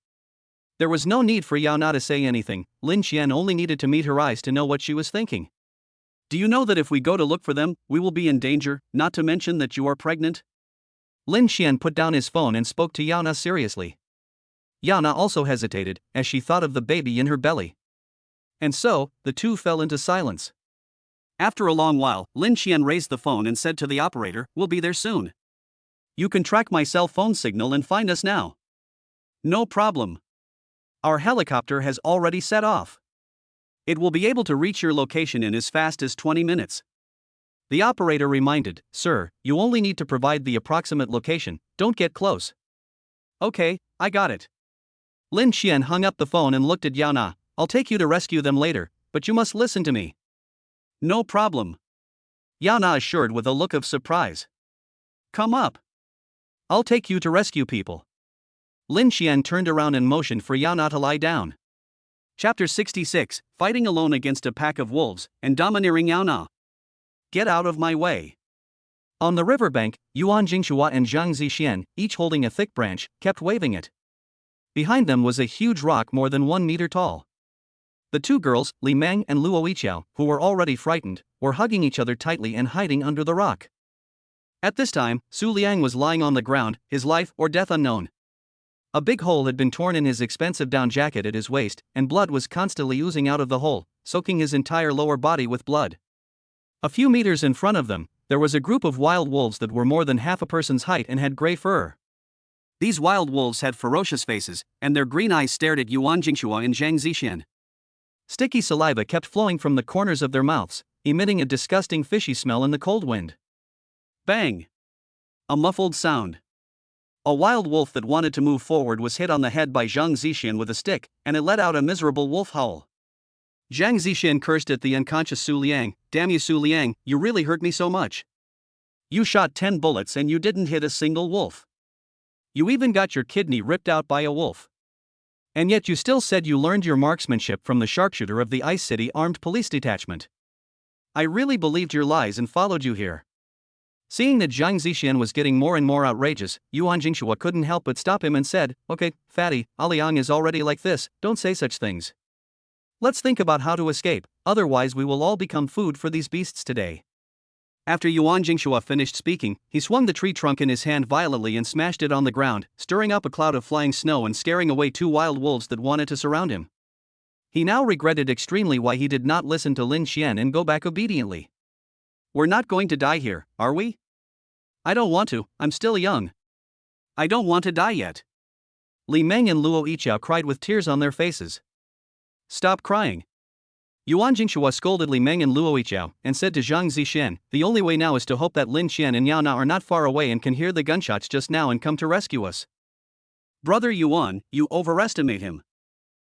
There was no need for Yao Na to say anything, Lin Qian only needed to meet her eyes to know what she was thinking. Do you know that if we go to look for them, we will be in danger, not to mention that you are pregnant? Lin Qian put down his phone and spoke to Yao Na seriously. Yao Na also hesitated, as she thought of the baby in her belly. And so, the two fell into silence. After a long while, Lin Qian raised the phone and said to the operator, We'll be there soon. You can track my cell phone signal and find us now. No problem. Our helicopter has already set off. It will be able to reach your location in as fast as 20 minutes. The operator reminded, Sir, you only need to provide the approximate location, don't get close. Okay, I got it. Lin Qian hung up the phone and looked at Yao Na. I'll take you to rescue them later, but you must listen to me. No problem. Yao Na assured with a look of surprise. Come up. I'll take you to rescue people. Lin Qian turned around and motioned for Yao Na to lie down. Chapter 66, Fighting Alone Against a Pack of Wolves, and Domineering Yao Na. Get out of my way. On the riverbank, Yuan Jingshua and Zhang Zixian, each holding a thick branch, kept waving it. Behind them was a huge rock more than 1 meter tall. The two girls, Li Meng and Luo Yiqiao, who were already frightened, were hugging each other tightly and hiding under the rock. At this time, Su Liang was lying on the ground, his life or death unknown. A big hole had been torn in his expensive down jacket at his waist, and blood was constantly oozing out of the hole, soaking his entire lower body with blood. A few meters in front of them, there was a group of wild wolves that were more than half a person's height and had gray fur. These wild wolves had ferocious faces, and their green eyes stared at Yuan Jingshua and Zhang Zixian. Sticky saliva kept flowing from the corners of their mouths, emitting a disgusting fishy smell in the cold wind. Bang! A muffled sound. A wild wolf that wanted to move forward was hit on the head by Zhang Zixian with a stick, and it let out a miserable wolf howl. Zhang Zixian cursed at the unconscious Su Liang. "Damn you, Su Liang, you really hurt me so much. You shot 10 bullets and you didn't hit a single wolf. You even got your kidney ripped out by a wolf. And yet you still said you learned your marksmanship from the sharpshooter of the Ice City Armed Police Detachment. I really believed your lies and followed you here." Seeing that Zhang Zixian was getting more and more outrageous, Yuan Jingshua couldn't help but stop him and said, "Okay, fatty, Aliang is already like this, don't say such things. Let's think about how to escape, otherwise we will all become food for these beasts today." After Yuan Jingshua finished speaking, he swung the tree trunk in his hand violently and smashed it on the ground, stirring up a cloud of flying snow and scaring away 2 wild wolves that wanted to surround him. He now regretted extremely why he did not listen to Lin Xian and go back obediently. "We're not going to die here, are we? I don't want to, I'm still young. I don't want to die yet." Li Meng and Luo Yiqiao cried with tears on their faces. "Stop crying." Yuan Jingshua scolded Li Meng and Luo Yiqiao and said to Zhang Zixian, "The only way now is to hope that Lin Xian and Yao Na are not far away and can hear the gunshots just now and come to rescue us." "Brother Yuan, you overestimate him.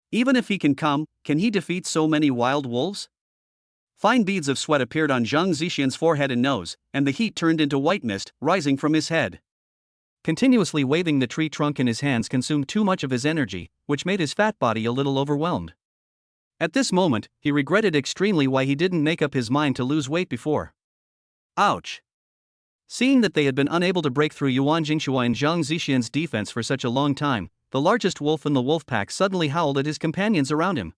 Even if he can come, can he defeat so many wild wolves?" Fine beads of sweat appeared on Zhang Zixian's forehead and nose, and the heat turned into white mist, rising from his head. Continuously waving the tree trunk in his hands consumed too much of his energy, which made his fat body a little overwhelmed. At this moment, he regretted extremely why he didn't make up his mind to lose weight before. Ouch! Seeing that they had been unable to break through Yuan Jingshua and Zhang Zixian's defense for such a long time, the largest wolf in the wolf pack suddenly howled at his companions around him.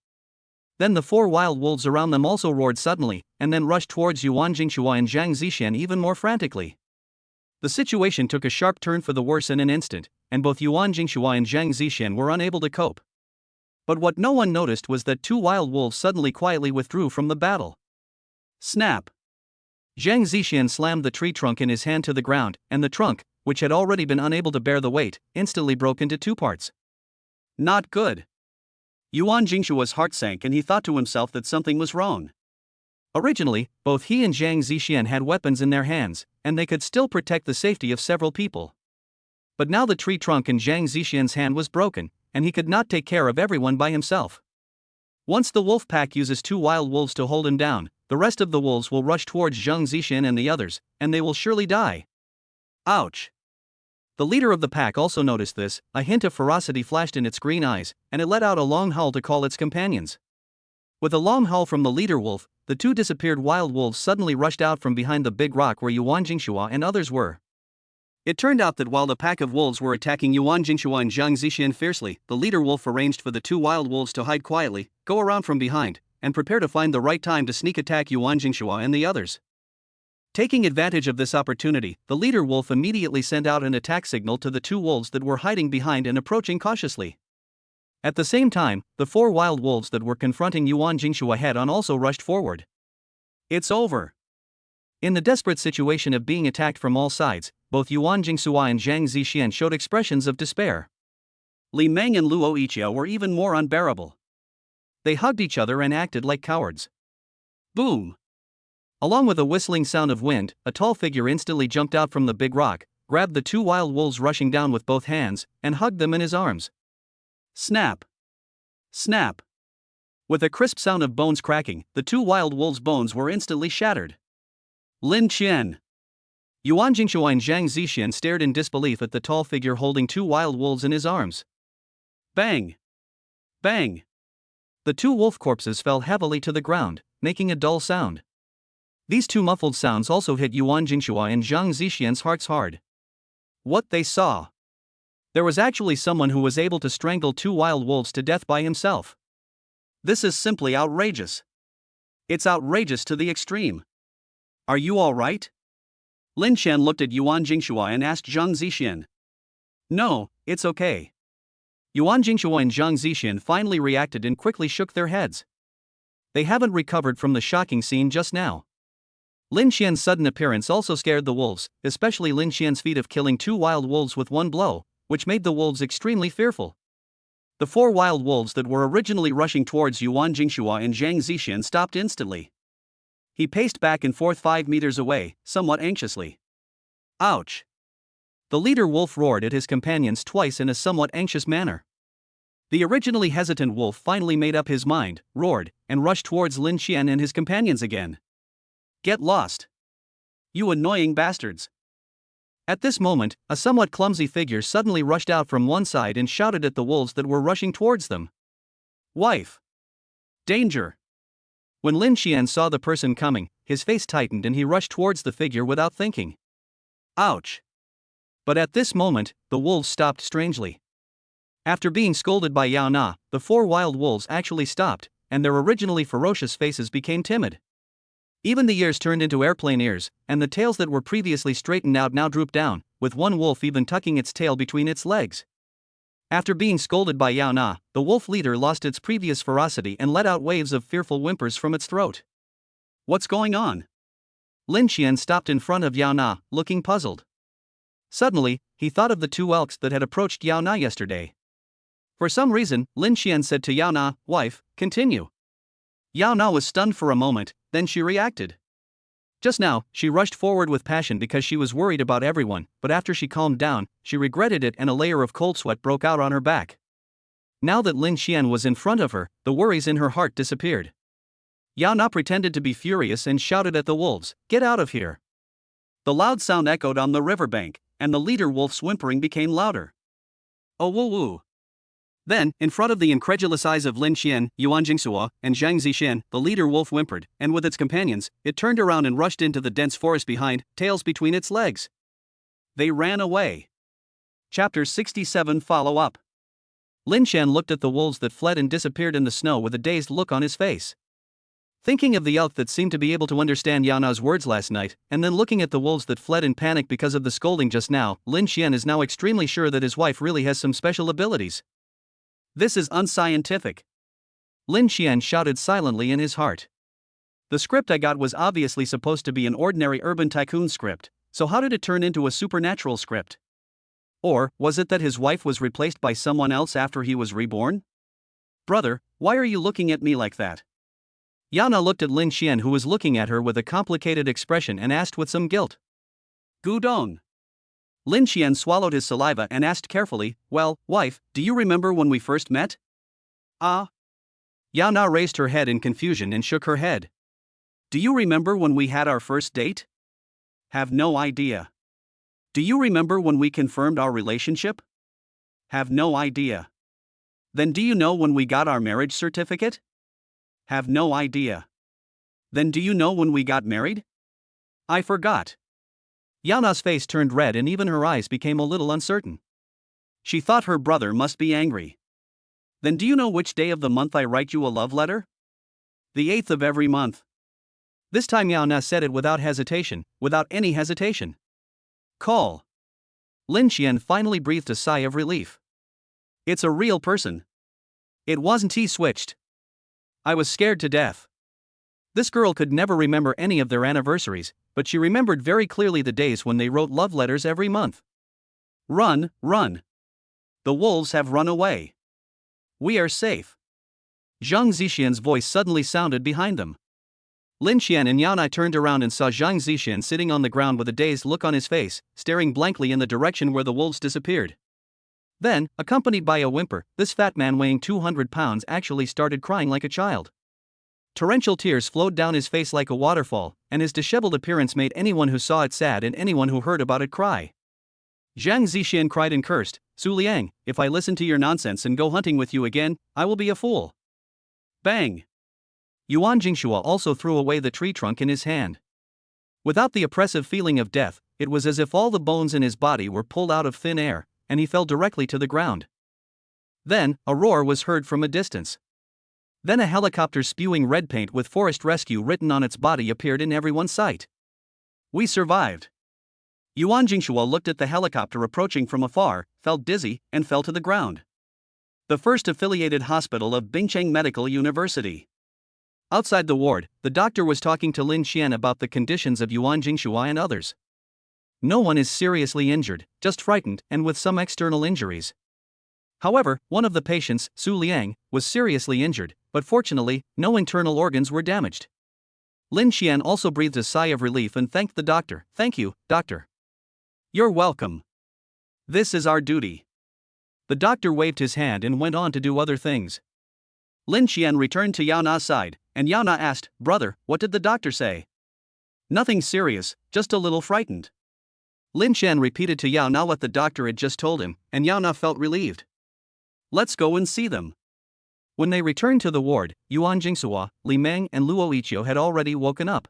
Then the 4 wild wolves around them also roared suddenly, and then rushed towards Yuan Jingshua and Zhang Zixian even more frantically. The situation took a sharp turn for the worse in an instant, and both Yuan Jingshua and Zhang Zixian were unable to cope. But what no one noticed was that 2 wild wolves suddenly quietly withdrew from the battle. Snap! Zhang Zixian slammed the tree trunk in his hand to the ground, and the trunk, which had already been unable to bear the weight, instantly broke into 2 parts. Not good. Yuan Jingshua's heart sank and he thought to himself that something was wrong. Originally, both he and Zhang Zixian had weapons in their hands, and they could still protect the safety of several people. But now the tree trunk in Zhang Zixian's hand was broken, and he could not take care of everyone by himself. Once the wolf pack uses 2 wild wolves to hold him down, the rest of the wolves will rush towards Zhang Zixian and the others, and they will surely die. Ouch! The leader of the pack also noticed this, a hint of ferocity flashed in its green eyes, and it let out a long howl to call its companions. With a long howl from the leader wolf, the 2 disappeared wild wolves suddenly rushed out from behind the big rock where Yuan Jingshua and others were. It turned out that while the pack of wolves were attacking Yuan Jingshua and Zhang Zixian fiercely, the leader wolf arranged for the 2 wild wolves to hide quietly, go around from behind, and prepare to find the right time to sneak attack Yuan Jingshua and the others. Taking advantage of this opportunity, the leader wolf immediately sent out an attack signal to the 2 wolves that were hiding behind and approaching cautiously. At the same time, the 4 wild wolves that were confronting Yuan Jingshua head-on also rushed forward. It's over. In the desperate situation of being attacked from all sides, both Yuan Jingshua and Zhang Zixian showed expressions of despair. Li Meng and Luo Yiqiao were even more unbearable. They hugged each other and acted like cowards. Boom! Along with a whistling sound of wind, a tall figure instantly jumped out from the big rock, grabbed the 2 wild wolves rushing down with both hands, and hugged them in his arms. Snap! Snap! With a crisp sound of bones cracking, the 2 wild wolves' bones were instantly shattered. Lin Qian! Yuan Jingshua and Zhang Zixian stared in disbelief at the tall figure holding 2 wild wolves in his arms. Bang! Bang! The 2 wolf corpses fell heavily to the ground, making a dull sound. These 2 muffled sounds also hit Yuan Jingshua and Zhang Zixian's hearts hard. What they saw. There was actually someone who was able to strangle 2 wild wolves to death by himself. This is simply outrageous. It's outrageous to the extreme. Are you alright? Lin Qian looked at Yuan Jingshua and asked Zhang Zixian. No, it's okay. Yuan Jingshua and Zhang Zixian finally reacted and quickly shook their heads. They haven't recovered from the shocking scene just now. Lin Qian's sudden appearance also scared the wolves, especially Lin Qian's feat of killing 2 wild wolves with one blow, which made the wolves extremely fearful. The 4 wild wolves that were originally rushing towards Yuan Jingshua and Zhang Zixian stopped instantly. He paced back and forth 5 meters away, somewhat anxiously. Ouch! The leader wolf roared at his companions twice in a somewhat anxious manner. The originally hesitant wolf finally made up his mind, roared, and rushed towards Lin Qian and his companions again. Get lost! You annoying bastards! At this moment, a somewhat clumsy figure suddenly rushed out from one side and shouted at the wolves that were rushing towards them. Wife! Danger! When Lin Qian saw the person coming, his face tightened and he rushed towards the figure without thinking. Ouch! But at this moment, the wolves stopped strangely. After being scolded by Yao Na, the 4 wild wolves actually stopped, and their originally ferocious faces became timid. Even the ears turned into airplane ears, and the tails that were previously straightened out now drooped down, with one wolf even tucking its tail between its legs. After being scolded by Yao Na, the wolf leader lost its previous ferocity and let out waves of fearful whimpers from its throat. What's going on? Lin Qian stopped in front of Yao Na, looking puzzled. Suddenly, he thought of the 2 elks that had approached Yao Na yesterday. For some reason, Lin Qian said to Yao Na, "Wife, continue." Yao Na was stunned for a moment, then she reacted. Just now, she rushed forward with passion because she was worried about everyone, but after she calmed down, she regretted it and a layer of cold sweat broke out on her back. Now that Lin Qian was in front of her, the worries in her heart disappeared. Yao Na pretended to be furious and shouted at the wolves, "Get out of here!" The loud sound echoed on the riverbank, and the leader wolf's whimpering became louder. Oh woo woo! Then, in front of the incredulous eyes of Lin Qian, Yuan Jingshua, and Zhang Zixian, the leader wolf whimpered, and with its companions, it turned around and rushed into the dense forest behind, tails between its legs. They ran away. Chapter 67 Follow-up. Lin Qian looked at the wolves that fled and disappeared in the snow with a dazed look on his face. Thinking of the elk that seemed to be able to understand Yao Na's words last night, and then looking at the wolves that fled in panic because of the scolding just now, Lin Qian is now extremely sure that his wife really has some special abilities. This is unscientific. Lin Qian shouted silently in his heart. The script I got was obviously supposed to be an ordinary urban tycoon script, so how did it turn into a supernatural script? Or, was it that his wife was replaced by someone else after he was reborn? Brother, why are you looking at me like that? Yao Na looked at Lin Qian, who was looking at her with a complicated expression, and asked with some guilt. Gudong. Lin Qian swallowed his saliva and asked carefully, "Well, wife, do you remember when we first met?" Ah. Yao Na raised her head in confusion and shook her head. Do you remember when we had our first date? Have no idea. Do you remember when we confirmed our relationship? Have no idea. Then do you know when we got our marriage certificate? Have no idea. Then do you know when we got married? I forgot. Yao Na's face turned red and even her eyes became a little uncertain. She thought her brother must be angry. Then do you know which day of the month I write you a love letter? The 8th of every month. This time Yao Na said it without hesitation, without any hesitation. Call. Lin Qian finally breathed a sigh of relief. It's a real person. It wasn't he switched. I was scared to death. This girl could never remember any of their anniversaries, but she remembered very clearly the days when they wrote love letters every month. Run, run. The wolves have run away. We are safe. Zhang Zixian's voice suddenly sounded behind them. Lin Qian and Yao Na turned around and saw Zhang Zixian sitting on the ground with a dazed look on his face, staring blankly in the direction where the wolves disappeared. Then, accompanied by a whimper, this fat man weighing 200 pounds actually started crying like a child. Torrential tears flowed down his face like a waterfall, and his disheveled appearance made anyone who saw it sad and anyone who heard about it cry. Zhang Zixian cried and cursed, "Su Liang, if I listen to your nonsense and go hunting with you again, I will be a fool." Bang! Yuan Jingshua also threw away the tree trunk in his hand. Without the oppressive feeling of death, it was as if all the bones in his body were pulled out of thin air, and he fell directly to the ground. Then, a roar was heard from a distance. Then a helicopter spewing red paint with Forest Rescue written on its body appeared in everyone's sight. We survived. Yuan Jingshua looked at the helicopter approaching from afar, felt dizzy, and fell to the ground. The first affiliated hospital of Bingcheng Medical University. Outside the ward, the doctor was talking to Lin Xian about the conditions of Yuan Jingshua and others. No one is seriously injured, just frightened and with some external injuries. However, one of the patients, Su Liang, was seriously injured, but fortunately, no internal organs were damaged. Lin Xian also breathed a sigh of relief and thanked the doctor. Thank you, doctor. You're welcome. This is our duty. The doctor waved his hand and went on to do other things. Lin Xian returned to Yao Na's side, and Yao Na asked, Brother, what did the doctor say? Nothing serious, just a little frightened. Lin Xian repeated to Yao Na what the doctor had just told him, and Yao Na felt relieved. Let's go and see them. When they returned to the ward, Yuan Jingshua, Li Meng and Luo Ichio had already woken up.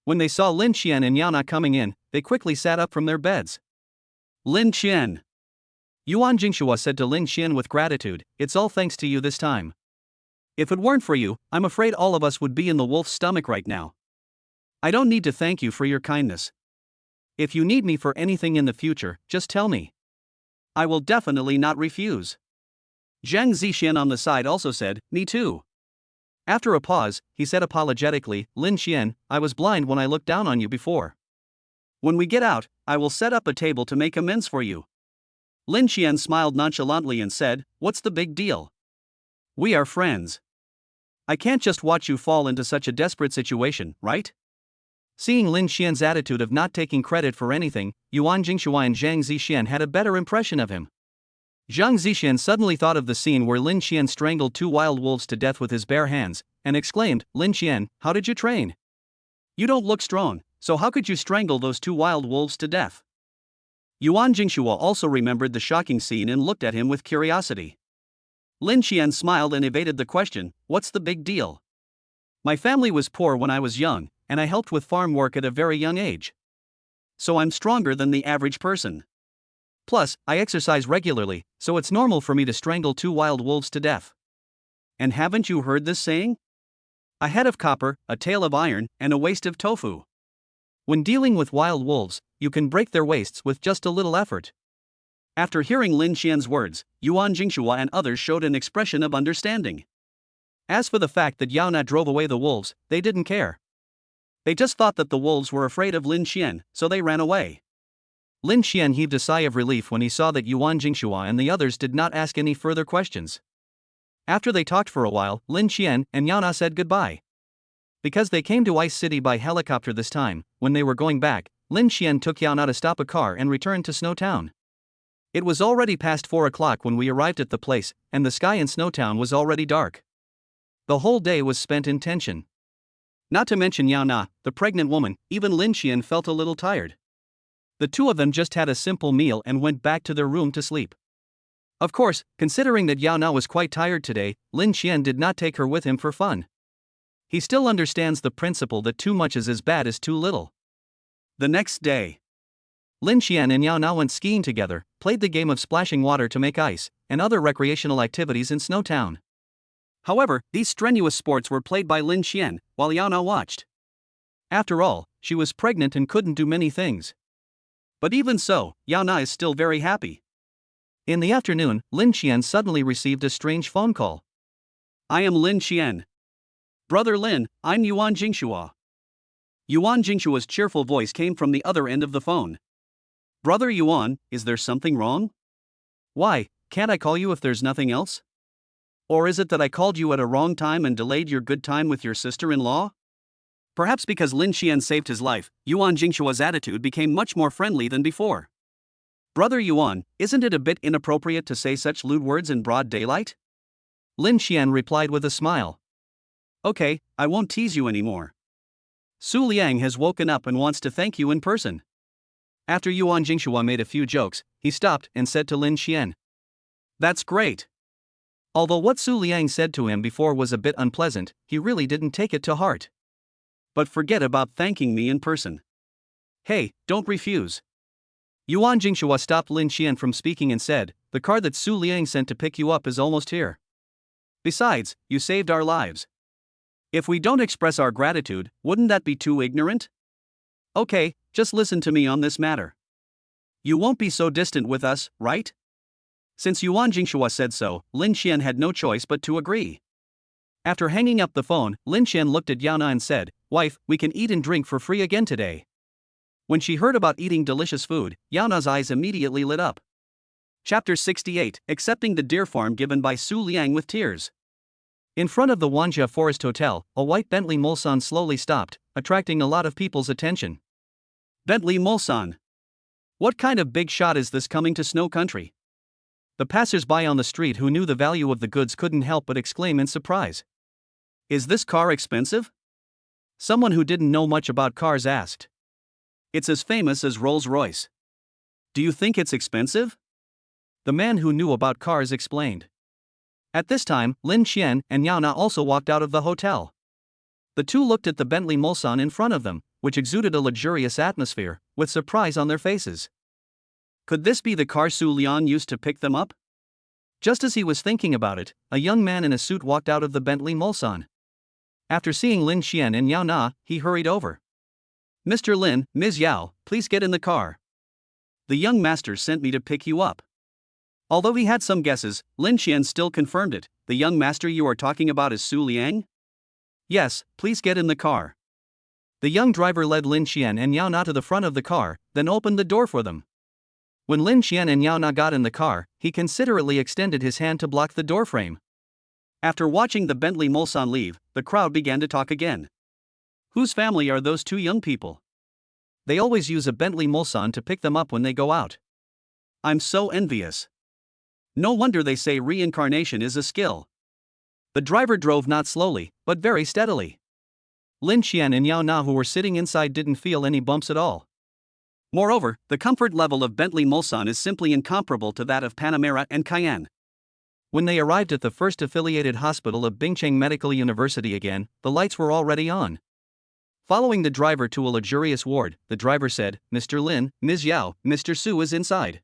When they saw Lin Xian and Yao Na coming in, they quickly sat up from their beds. Lin Xian. Yuan Jingshua said to Lin Xian with gratitude, it's all thanks to you this time. If it weren't for you, I'm afraid all of us would be in the wolf's stomach right now. I don't need to thank you for your kindness. If you need me for anything in the future, just tell me. I will definitely not refuse. Zhang Zixian on the side also said, me too. After a pause, he said apologetically, Lin Xian, I was blind when I looked down on you before. When we get out, I will set up a table to make amends for you. Lin Xian smiled nonchalantly and said, what's the big deal? We are friends. I can't just watch you fall into such a desperate situation, right? Seeing Lin Xian's attitude of not taking credit for anything, Yuan Jingshua and Zhang Zixian had a better impression of him. Zhang Zixian suddenly thought of the scene where Lin Xian strangled 2 wild wolves to death with his bare hands, and exclaimed, Lin Xian, how did you train? You don't look strong, so how could you strangle those 2 wild wolves to death? Yuan Jingshua also remembered the shocking scene and looked at him with curiosity. Lin Xian smiled and evaded the question, what's the big deal? My family was poor when I was young, and I helped with farm work at a very young age. So I'm stronger than the average person. Plus, I exercise regularly, so it's normal for me to strangle 2 wild wolves to death. And haven't you heard this saying? A head of copper, a tail of iron, and a waist of tofu. When dealing with wild wolves, you can break their waists with just a little effort. After hearing Lin Xian's words, Yuan Jingshua and others showed an expression of understanding. As for the fact that Yao Na drove away the wolves, they didn't care. They just thought that the wolves were afraid of Lin Xian, so they ran away. Lin Xian heaved a sigh of relief when he saw that Yuan Jingshua and the others did not ask any further questions. After they talked for a while, Lin Xian and Yao Na said goodbye. Because they came to Ice City by helicopter this time, when they were going back, Lin Xian took Yao Na to stop a car and returned to Snow Town. It was already past 4 o'clock when we arrived at the place, and the sky in Snow Town was already dark. The whole day was spent in tension. Not to mention Yao Na, the pregnant woman, even Lin Xian felt a little tired. The two of them just had a simple meal and went back to their room to sleep. Of course, considering that Yao Na was quite tired today, Lin Xian did not take her with him for fun. He still understands the principle that too much is as bad as too little. The next day, Lin Xian and Yao Na went skiing together, played the game of splashing water to make ice, and other recreational activities in Snow Town. However, these strenuous sports were played by Lin Xian, while Yao Na watched. After all, she was pregnant and couldn't do many things. But even so, Yao Na is still very happy. In the afternoon, Lin Xian suddenly received a strange phone call. I am Lin Xian. Brother Lin, I'm Yuan Jingshua. Yuan Jingshua's cheerful voice came from the other end of the phone. Brother Yuan, is there something wrong? Why, can't I call you if there's nothing else? Or is it that I called you at a wrong time and delayed your good time with your sister-in-law? Perhaps because Lin Xian saved his life, Yuan Jingshua's attitude became much more friendly than before. Brother Yuan, isn't it a bit inappropriate to say such lewd words in broad daylight? Lin Xian replied with a smile. Okay, I won't tease you anymore. Su Liang has woken up and wants to thank you in person. After Yuan Jingshua made a few jokes, he stopped and said to Lin Xian. That's great. Although what Su Liang said to him before was a bit unpleasant, he really didn't take it to heart. But forget about thanking me in person. Hey, don't refuse. Yuan Jingshua stopped Lin Xian from speaking and said, "The car that Su Liang sent to pick you up is almost here. Besides, you saved our lives. If we don't express our gratitude, wouldn't that be too ignorant? Okay, just listen to me on this matter. You won't be so distant with us, right?" Since Yuan Jingshua said so, Lin Xian had no choice but to agree. After hanging up the phone, Lin Xian looked at Yao Na and said, "Wife, we can eat and drink for free again today." When she heard about eating delicious food, Yao Na's eyes immediately lit up. Chapter 68, Accepting the Deer Farm given by Su Liang with tears. In front of the Wanjia Forest Hotel, a white Bentley Mulsanne slowly stopped, attracting a lot of people's attention. Bentley Mulsanne. What kind of big shot is this coming to Snow Country? The passers-by on the street who knew the value of the goods couldn't help but exclaim in surprise. Is this car expensive? Someone who didn't know much about cars asked. It's as famous as Rolls-Royce. Do you think it's expensive? The man who knew about cars explained. At this time, Lin Xian and Yao Na also walked out of the hotel. The two looked at the Bentley Mulsanne in front of them, which exuded a luxurious atmosphere, with surprise on their faces. Could this be the car Su Liang used to pick them up? Just as he was thinking about it, a young man in a suit walked out of the Bentley Mulsanne. After seeing Lin Xian and Yao Na, he hurried over. "Mr. Lin, Ms. Yao, please get in the car. The young master sent me to pick you up." Although he had some guesses, Lin Xian still confirmed it. "The young master you are talking about is Su Liang?" "Yes, please get in the car." The young driver led Lin Xian and Yao Na to the front of the car, then opened the door for them. When Lin Xian and Yao Na got in the car, he considerately extended his hand to block the doorframe. After watching the Bentley Mulsanne leave, the crowd began to talk again. Whose family are those two young people? They always use a Bentley Mulsanne to pick them up when they go out. I'm so envious. No wonder they say reincarnation is a skill. The driver drove not slowly, but very steadily. Lin Xian and Yao Na who were sitting inside didn't feel any bumps at all. Moreover, the comfort level of Bentley Mulsanne is simply incomparable to that of Panamera and Cayenne. When they arrived at the first affiliated hospital of Bingcheng Medical University again, the lights were already on. Following the driver to a luxurious ward, the driver said, "Mr. Lin, Ms. Yao, Mr. Su is inside.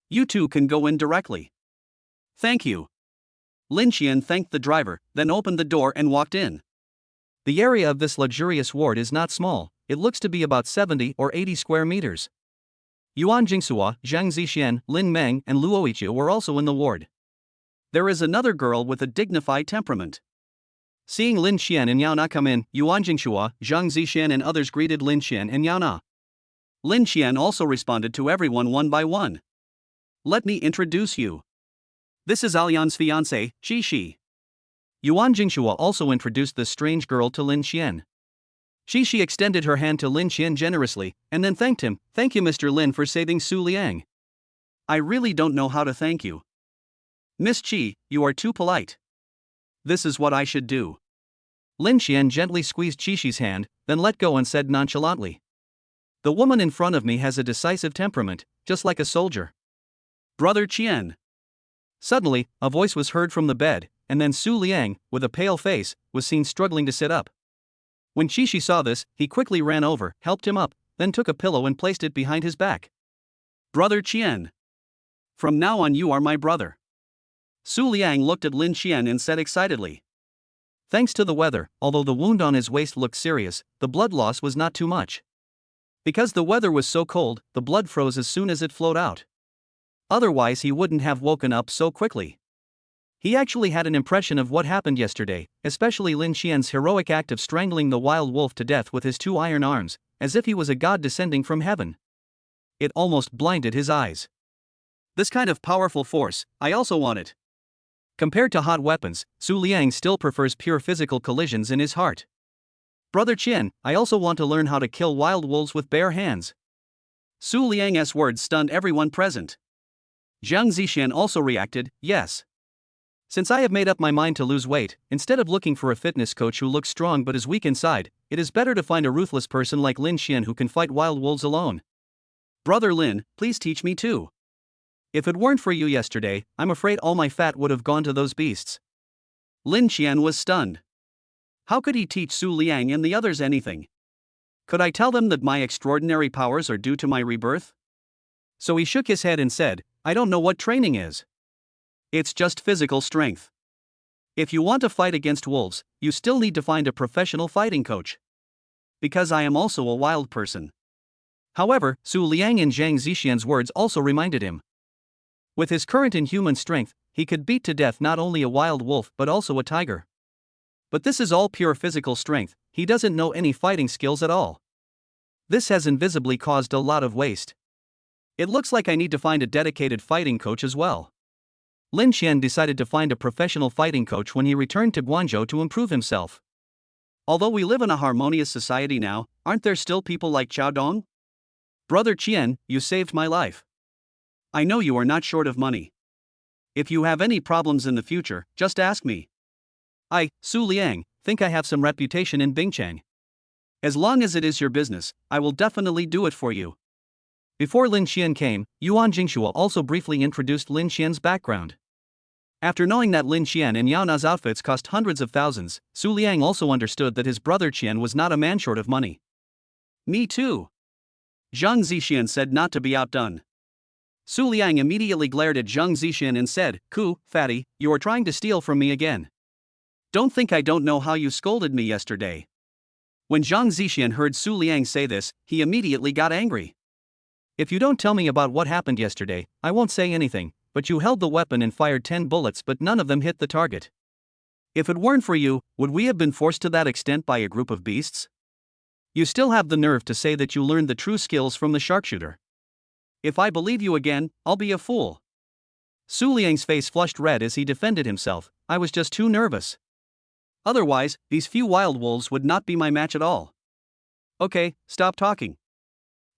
You two can go in directly." "Thank you." Lin Xian thanked the driver, then opened the door and walked in. The area of this luxurious ward is not small, it looks to be about 70 or 80 square meters. Yuan Jingshua, Zhang Zixian, Lin Meng, and Luo Yichu were also in the ward. There is another girl with a dignified temperament. Seeing Lin Xian and Yao Na come in, Yuan Jingshua, Zhang Zixian and others greeted Lin Xian and Yao Na. Lin Xian also responded to everyone one by one. "Let me introduce you. This is Alian's fiancée, Xi. Yuan Jingshua also introduced this strange girl to Lin Xian. Xi extended her hand to Lin Xian generously, and then thanked him. "Thank you Mr. Lin for saving Su Liang. I really don't know how to thank you. Miss Qi, you are too polite. This is what I should do." Lin Xian gently squeezed Qi's hand, then let go and said nonchalantly. "The woman in front of me has a decisive temperament, just like a soldier. Brother Qian." Suddenly, a voice was heard from the bed, and then Su Liang, with a pale face, was seen struggling to sit up. When Qi saw this, he quickly ran over, helped him up, then took a pillow and placed it behind his back. "Brother Qian. From now on you are my brother." Su Liang looked at Lin Xian and said excitedly. Thanks to the weather, although the wound on his waist looked serious, the blood loss was not too much. Because the weather was so cold, the blood froze as soon as it flowed out. Otherwise he wouldn't have woken up so quickly. He actually had an impression of what happened yesterday, especially Lin Xian's heroic act of strangling the wild wolf to death with his 2 iron arms, as if he was a god descending from heaven. It almost blinded his eyes. This kind of powerful force, I also want it. Compared to hot weapons, Su Liang still prefers pure physical collisions in his heart. Brother Qian, I also want to learn how to kill wild wolves with bare hands. Su Liang's words stunned everyone present. Zhang Zixian also reacted, yes. Since I have made up my mind to lose weight, instead of looking for a fitness coach who looks strong but is weak inside, it is better to find a ruthless person like Lin Xian who can fight wild wolves alone. Brother Lin, please teach me too. If it weren't for you yesterday, I'm afraid all my fat would have gone to those beasts. Lin Xian was stunned. How could he teach Su Liang and the others anything? Could I tell them that my extraordinary powers are due to my rebirth? So he shook his head and said, I don't know what training is. It's just physical strength. If you want to fight against wolves, you still need to find a professional fighting coach. Because I am also a wild person. However, Su Liang and Zhang Zixian's words also reminded him. With his current inhuman strength, he could beat to death not only a wild wolf but also a tiger. But this is all pure physical strength, he doesn't know any fighting skills at all. This has invisibly caused a lot of waste. It looks like I need to find a dedicated fighting coach as well. Lin Xian decided to find a professional fighting coach when he returned to Guangzhou to improve himself. Although we live in a harmonious society now, aren't there still people like Chao Dong? Brother Qian, you saved my life. I know you are not short of money. If you have any problems in the future, just ask me. I, Su Liang, think I have some reputation in Bingchang. As long as it is your business, I will definitely do it for you. Before Lin Xian came, Yuan Jingshua also briefly introduced Lin Xian's background. After knowing that Lin Xian and Yao Na's outfits cost hundreds of thousands, Su Liang also understood that his brother Qian was not a man short of money. Me too. Zhang Zixian said not to be outdone. Su Liang immediately glared at Zhang Zixian and said, Ku, fatty, you are trying to steal from me again. Don't think I don't know how you scolded me yesterday. When Zhang Zixian heard Su Liang say this, he immediately got angry. If you don't tell me about what happened yesterday, I won't say anything, but you held the weapon and fired 10 bullets but none of them hit the target. If it weren't for you, would we have been forced to that extent by a group of beasts? You still have the nerve to say that you learned the true skills from the sharpshooter. If I believe you again, I'll be a fool. Su Liang's face flushed red as he defended himself. I was just too nervous. Otherwise, these few wild wolves would not be my match at all. Okay, stop talking.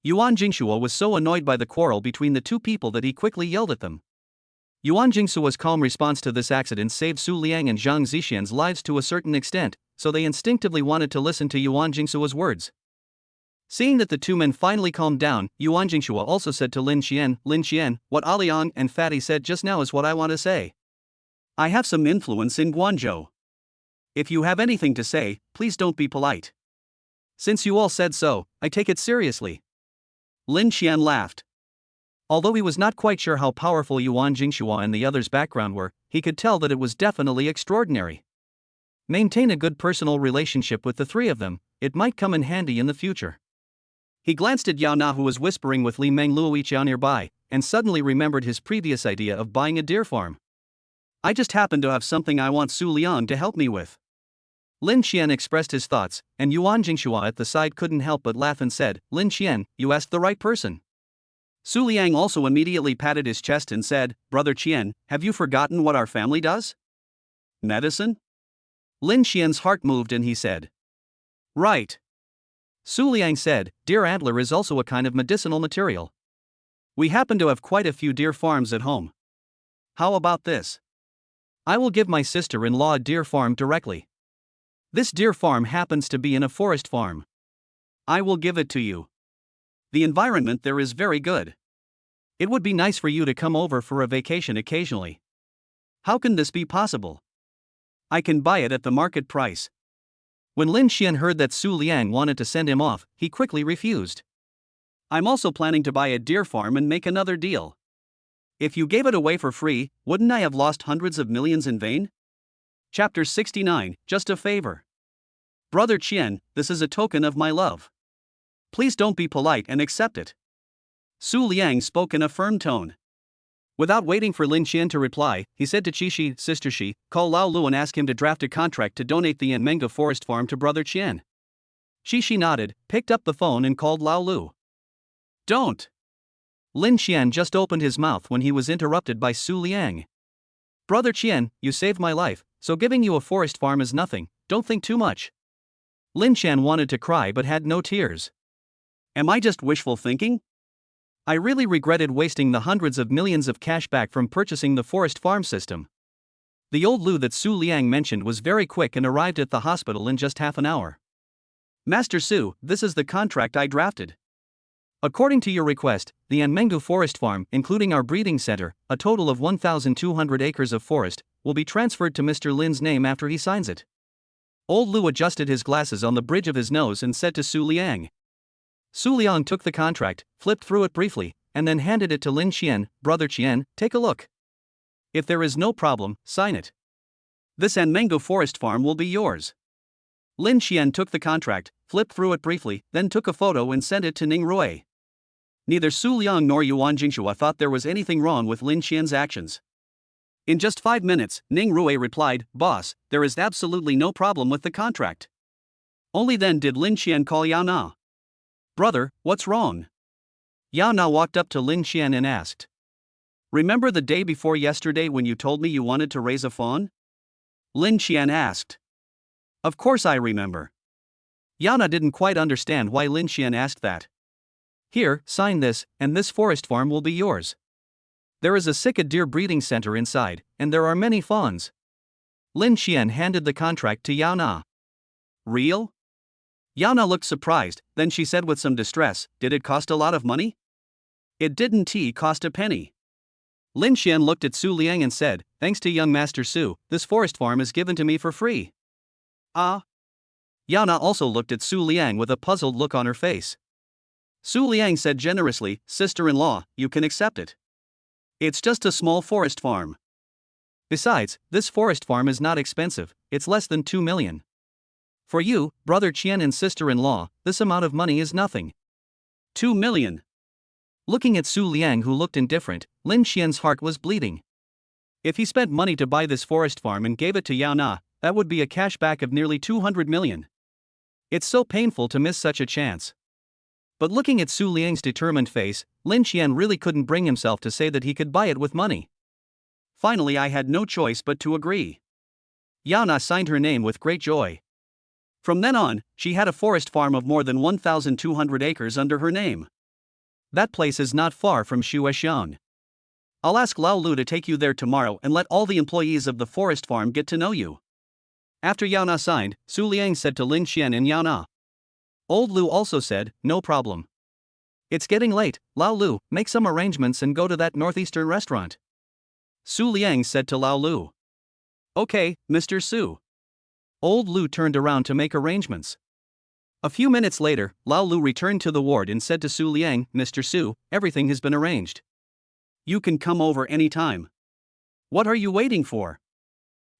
Yuan Jingshua was so annoyed by the quarrel between the two people that he quickly yelled at them. Yuan Jingshua's calm response to this accident saved Su Liang and Zhang Zixian's lives to a certain extent, so they instinctively wanted to listen to Yuan Jingshua's words. Seeing that the two men finally calmed down, Yuan Jingshua also said to Lin Xian, what Aliang and Fatty said just now is what I want to say. I have some influence in Guangzhou. If you have anything to say, please don't be polite. Since you all said so, I take it seriously. Lin Xian laughed. Although he was not quite sure how powerful Yuan Jingshua and the others' background were, he could tell that it was definitely extraordinary. Maintain a good personal relationship with the three of them, it might come in handy in the future. He glanced at Yao Na, who was whispering with Li Meng Luo Qiao nearby, and suddenly remembered his previous idea of buying a deer farm. I just happen to have something I want Su Liang to help me with. Lin Xian expressed his thoughts, and Yuan Jingshua at the side couldn't help but laugh and said, Lin Xian, you asked the right person. Su Liang also immediately patted his chest and said, Brother Qian, have you forgotten what our family does? Medicine? Lin Xian's heart moved and he said. Right. Su Liang said, deer antler is also a kind of medicinal material. We happen to have quite a few deer farms at home. How about this? I will give my sister-in-law a deer farm directly. This deer farm happens to be in a forest farm. I will give it to you. The environment there is very good. It would be nice for you to come over for a vacation occasionally. How can this be possible? I can buy it at the market price. When Lin Xian heard that Su Liang wanted to send him off, he quickly refused. I'm also planning to buy a deer farm and make another deal. If you gave it away for free, wouldn't I have lost hundreds of millions in vain? Chapter 69, Just a Favor. Brother Qian, this is a token of my love. Please don't be polite and accept it. Su Liang spoke in a firm tone. Without waiting for Lin Xian to reply, he said to Qixi, Sister Xi, call Lao Lu and ask him to draft a contract to donate the Yanmenga forest farm to Brother Qian. Qixi nodded, picked up the phone and called Lao Lu. Don't. Lin Xian just opened his mouth when he was interrupted by Su Liang. Brother Qian, you saved my life, so giving you a forest farm is nothing, don't think too much. Lin Xian wanted to cry but had no tears. Am I just wishful thinking? I really regretted wasting the hundreds of millions of cash back from purchasing the forest farm system. The old Lu that Su Liang mentioned was very quick and arrived at the hospital in just half an hour. Master Su, this is the contract I drafted. According to your request, the Yanmengu forest farm, including our breeding center, a total of 1,200 acres of forest, will be transferred to Mr. Lin's name after he signs it. Old Lu adjusted his glasses on the bridge of his nose and said to Su Liang. Su Liang took the contract, flipped through it briefly, and then handed it to Lin Qian. Brother Qian, take a look. If there is no problem, sign it. This and mango forest farm will be yours. Lin Qian took the contract, flipped through it briefly, then took a photo and sent it to Ning Rui. Neither Su Liang nor Yuan Jingshua thought there was anything wrong with Lin Qian's actions. In just 5 minutes, Ning Rui replied, "Boss, there is absolutely no problem with the contract." Only then did Lin Qian call Yao Na. "Brother, what's wrong?" Yao Na walked up to Lin Qian and asked. "Remember the day before yesterday when you told me you wanted to raise a fawn?" Lin Qian asked. "Of course I remember." Yao Na didn't quite understand why Lin Qian asked that. "Here, sign this, and this forest farm will be yours. There is a Sika deer breeding center inside, and there are many fawns." Lin Qian handed the contract to Yao Na. "Real?" Yao Na looked surprised, then she said with some distress, "Did it cost a lot of money?" "It didn't cost a penny." Lin Qian looked at Su Liang and said, "Thanks to young Master Su, this forest farm is given to me for free." "Ah?" Yao Na also looked at Su Liang with a puzzled look on her face. Su Liang said generously, "Sister-in-law, you can accept it. It's just a small forest farm. Besides, this forest farm is not expensive, it's less than 2 million. For you, brother Qian and sister-in-law, this amount of money is nothing." 2 million. Looking at Su Liang, who looked indifferent, Lin Qian's heart was bleeding. If he spent money to buy this forest farm and gave it to Yao Na, that would be a cashback of nearly 200 million. It's so painful to miss such a chance. But looking at Su Liang's determined face, Lin Qian really couldn't bring himself to say that he could buy it with money. Finally, I had no choice but to agree. Yao Na signed her name with great joy. From then on, she had a forest farm of more than 1,200 acres under her name. That place is not far from Shuexiang. I'll ask Lao Lu to take you there tomorrow and let all the employees of the forest farm get to know you. After Yao Na signed, Su Liang said to Lin Qian and Yao Na. Old Lu also said, "No problem. It's getting late, Lao Lu, make some arrangements and go to that northeastern restaurant." Su Liang said to Lao Lu. "Okay, Mr. Su." Old Lu turned around to make arrangements. A few minutes later, Lao Lu returned to the ward and said to Su Liang, "Mr. Su, everything has been arranged. You can come over any time. What are you waiting for?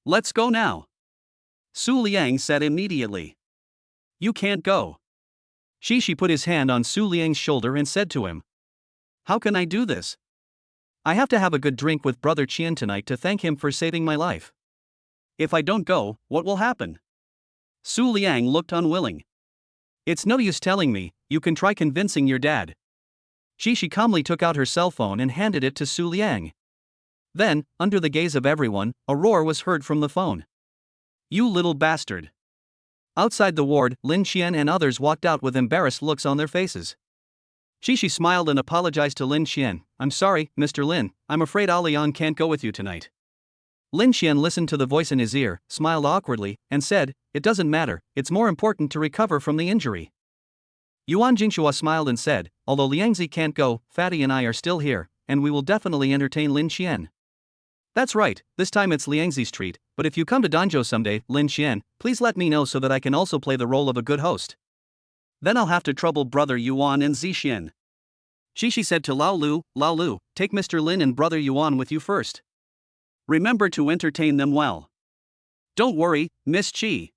Let's go now." Su Liang said immediately. "You can't go." She put his hand on Su Liang's shoulder and said to him, "How can I do this? I have to have a good drink with Brother Qian tonight to thank him for saving my life. If I don't go, what will happen?" Su Liang looked unwilling. "It's no use telling me, you can try convincing your dad." She calmly took out her cell phone and handed it to Su Liang. Then, under the gaze of everyone, a roar was heard from the phone. "You little bastard." Outside the ward, Lin Qian and others walked out with embarrassed looks on their faces. She smiled and apologized to Lin Qian. "I'm sorry, Mr. Lin, I'm afraid Alian can't go with you tonight." Lin Qian listened to the voice in his ear, smiled awkwardly, and said, "It doesn't matter, it's more important to recover from the injury." Yuan Jingshua smiled and said, "Although Liangzi can't go, Fatty and I are still here, and we will definitely entertain Lin Qian." "That's right, this time it's Liangzi's treat, but if you come to Danzhou someday, Lin Qian, please let me know so that I can also play the role of a good host. Then I'll have to trouble brother Yuan and Zixian." She said to Lao Lu, "Take Mr. Lin and brother Yuan with you first. Remember to entertain them well." "Don't worry, Miss Qi."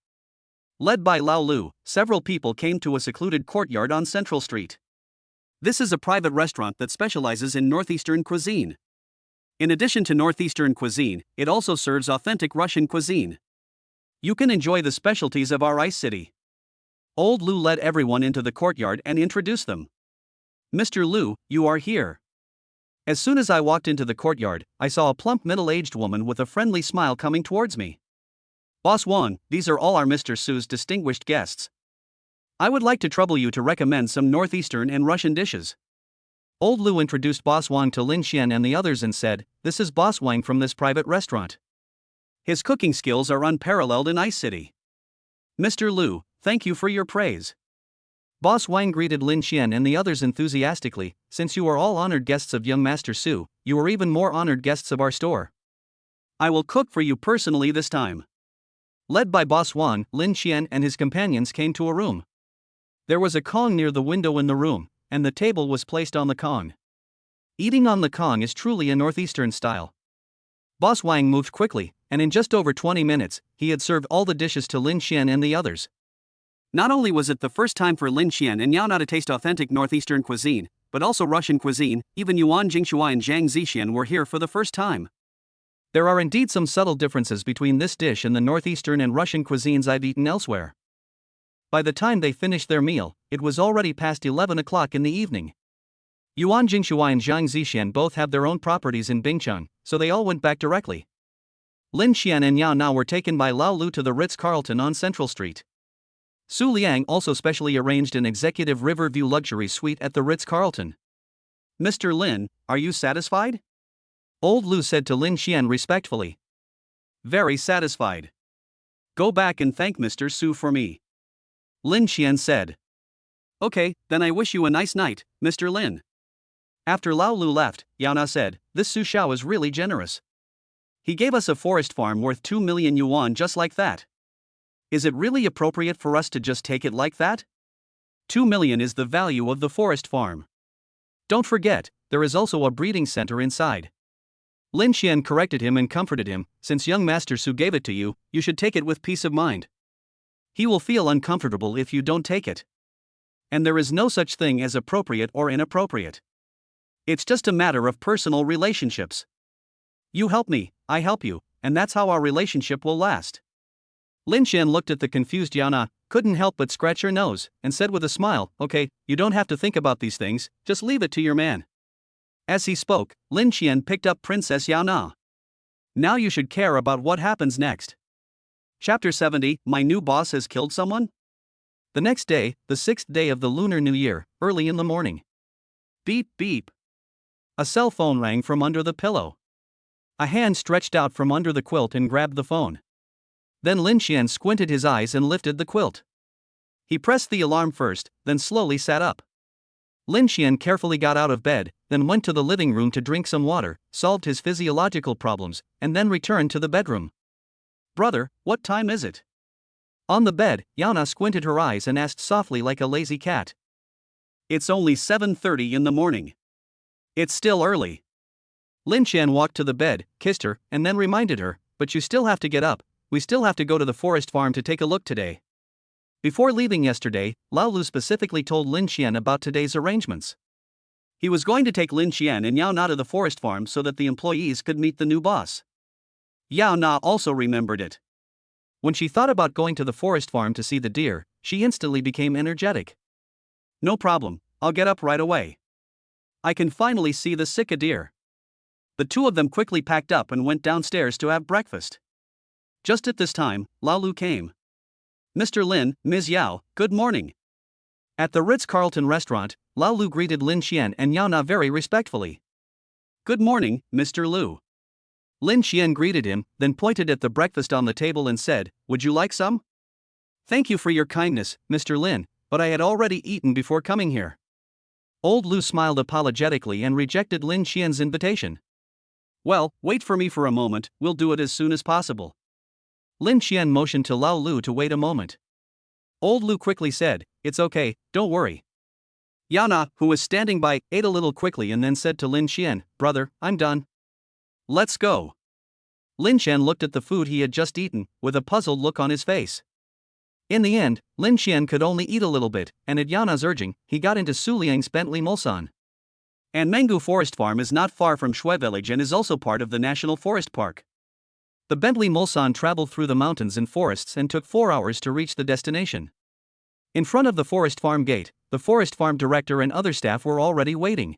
Led by Lao Lu, several people came to a secluded courtyard on Central Street. This is a private restaurant that specializes in northeastern cuisine. In addition to northeastern cuisine, it also serves authentic Russian cuisine. You can enjoy the specialties of our ice city. Old Lu led everyone into the courtyard and introduced them. "Mr. Lu, you are here." As soon as I walked into the courtyard, I saw a plump middle-aged woman with a friendly smile coming towards me. "Boss Wang, these are all our Mr. Su's distinguished guests. I would like to trouble you to recommend some northeastern and Russian dishes." Old Lu introduced Boss Wang to Lin Qian and the others and said, "This is Boss Wang from this private restaurant. His cooking skills are unparalleled in Ice City." "Mr. Lu, thank you for your praise." Boss Wang greeted Lin Qian and the others enthusiastically. "Since you are all honored guests of young Master Su, you are even more honored guests of our store. I will cook for you personally this time." Led by Boss Wang, Lin Qian and his companions came to a room. There was a Kong near the window in the room, and the table was placed on the Kong. Eating on the Kong is truly a northeastern style. Boss Wang moved quickly, and in just over 20 minutes, he had served all the dishes to Lin Xian and the others. Not only was it the first time for Lin Xian and Yao Na to taste authentic northeastern cuisine, but also Russian cuisine. Even Yuan Jingxuai and Zhang Zixian were here for the first time. There are indeed some subtle differences between this dish and the northeastern and Russian cuisines I've eaten elsewhere. By the time they finished their meal, it was already past 11 o'clock in the evening. Yuan Jingxuai and Zhang Zixian both have their own properties in Bingcheng, so they all went back directly. Lin Xian and Yao Na were taken by Lao Lu to the Ritz-Carlton on Central Street. Su Liang also specially arranged an executive Riverview luxury suite at the Ritz-Carlton. "Mr. Lin, are you satisfied?" Old Lu said to Lin Xian respectfully. "Very satisfied. Go back and thank Mr. Su for me," Lin Xian said. "Okay, then I wish you a nice night, Mr. Lin." After Lao Lu left, Yao Na said, "This Su Xiao is really generous. He gave us a forest farm worth 2 million yuan just like that. Is it really appropriate for us to just take it like that? 2 million is the value of the forest farm. Don't forget, there is also a breeding center inside." Lin Xian corrected him and comforted him, "Since young Master Su gave it to you, you should take it with peace of mind. He will feel uncomfortable if you don't take it. And there is no such thing as appropriate or inappropriate. It's just a matter of personal relationships. You help me, I help you, and that's how our relationship will last." Lin Xian looked at the confused Yao Na, couldn't help but scratch her nose, and said with a smile, "Okay, you don't have to think about these things, just leave it to your man." As he spoke, Lin Xian picked up Princess Yao Na. "Now you should care about what happens next." Chapter 70, My New Boss Has Killed Someone? The next day, the 6th day of the Lunar New Year, early in the morning. Beep beep. A cell phone rang from under the pillow. A hand stretched out from under the quilt and grabbed the phone. Then Lin Xian squinted his eyes and lifted the quilt. He pressed the alarm first, then slowly sat up. Lin Xian carefully got out of bed, then went to the living room to drink some water, solved his physiological problems, and then returned to the bedroom. "Brother, what time is it?" On the bed, Yao Na squinted her eyes and asked softly like a lazy cat. "It's only 7:30 in the morning. It's still early." Lin Xian walked to the bed, kissed her, and then reminded her, "But you still have to get up. We still have to go to the forest farm to take a look today." Before leaving yesterday, Lao Lu specifically told Lin Xian about today's arrangements. He was going to take Lin Xian and Yao Na to the forest farm so that the employees could meet the new boss. Yao Na also remembered it. When she thought about going to the forest farm to see the deer, she instantly became energetic. "No problem, I'll get up right away. I can finally see the Sika deer." The two of them quickly packed up and went downstairs to have breakfast. Just at this time, Lao Lu came. "Mr. Lin, Ms. Yao, good morning." At the Ritz-Carlton restaurant, Lao Lu greeted Lin Xian and Yao Na very respectfully. "Good morning, Mr. Lu." Lin Xian greeted him, then pointed at the breakfast on the table and said, "Would you like some?" "Thank you for your kindness, Mr. Lin, but I had already eaten before coming here." Old Lu smiled apologetically and rejected Lin Xian's invitation. "Well, wait for me for a moment, we'll do it as soon as possible." Lin Xian motioned to Lao Lu to wait a moment. Old Lu quickly said, "It's okay, don't worry." Yao Na, who was standing by, ate a little quickly and then said to Lin Xian, "Brother, I'm done. Let's go." Lin Xian looked at the food he had just eaten, with a puzzled look on his face. In the end, Lin Xian could only eat a little bit, and at Yao Na's urging, he got into Su Liang's Bentley Mulsan. And Mengu Forest Farm is not far from Shui Village and is also part of the National Forest Park. The Bentley Mulsan traveled through the mountains and forests and took 4 hours to reach the destination. In front of the forest farm gate, the forest farm director and other staff were already waiting.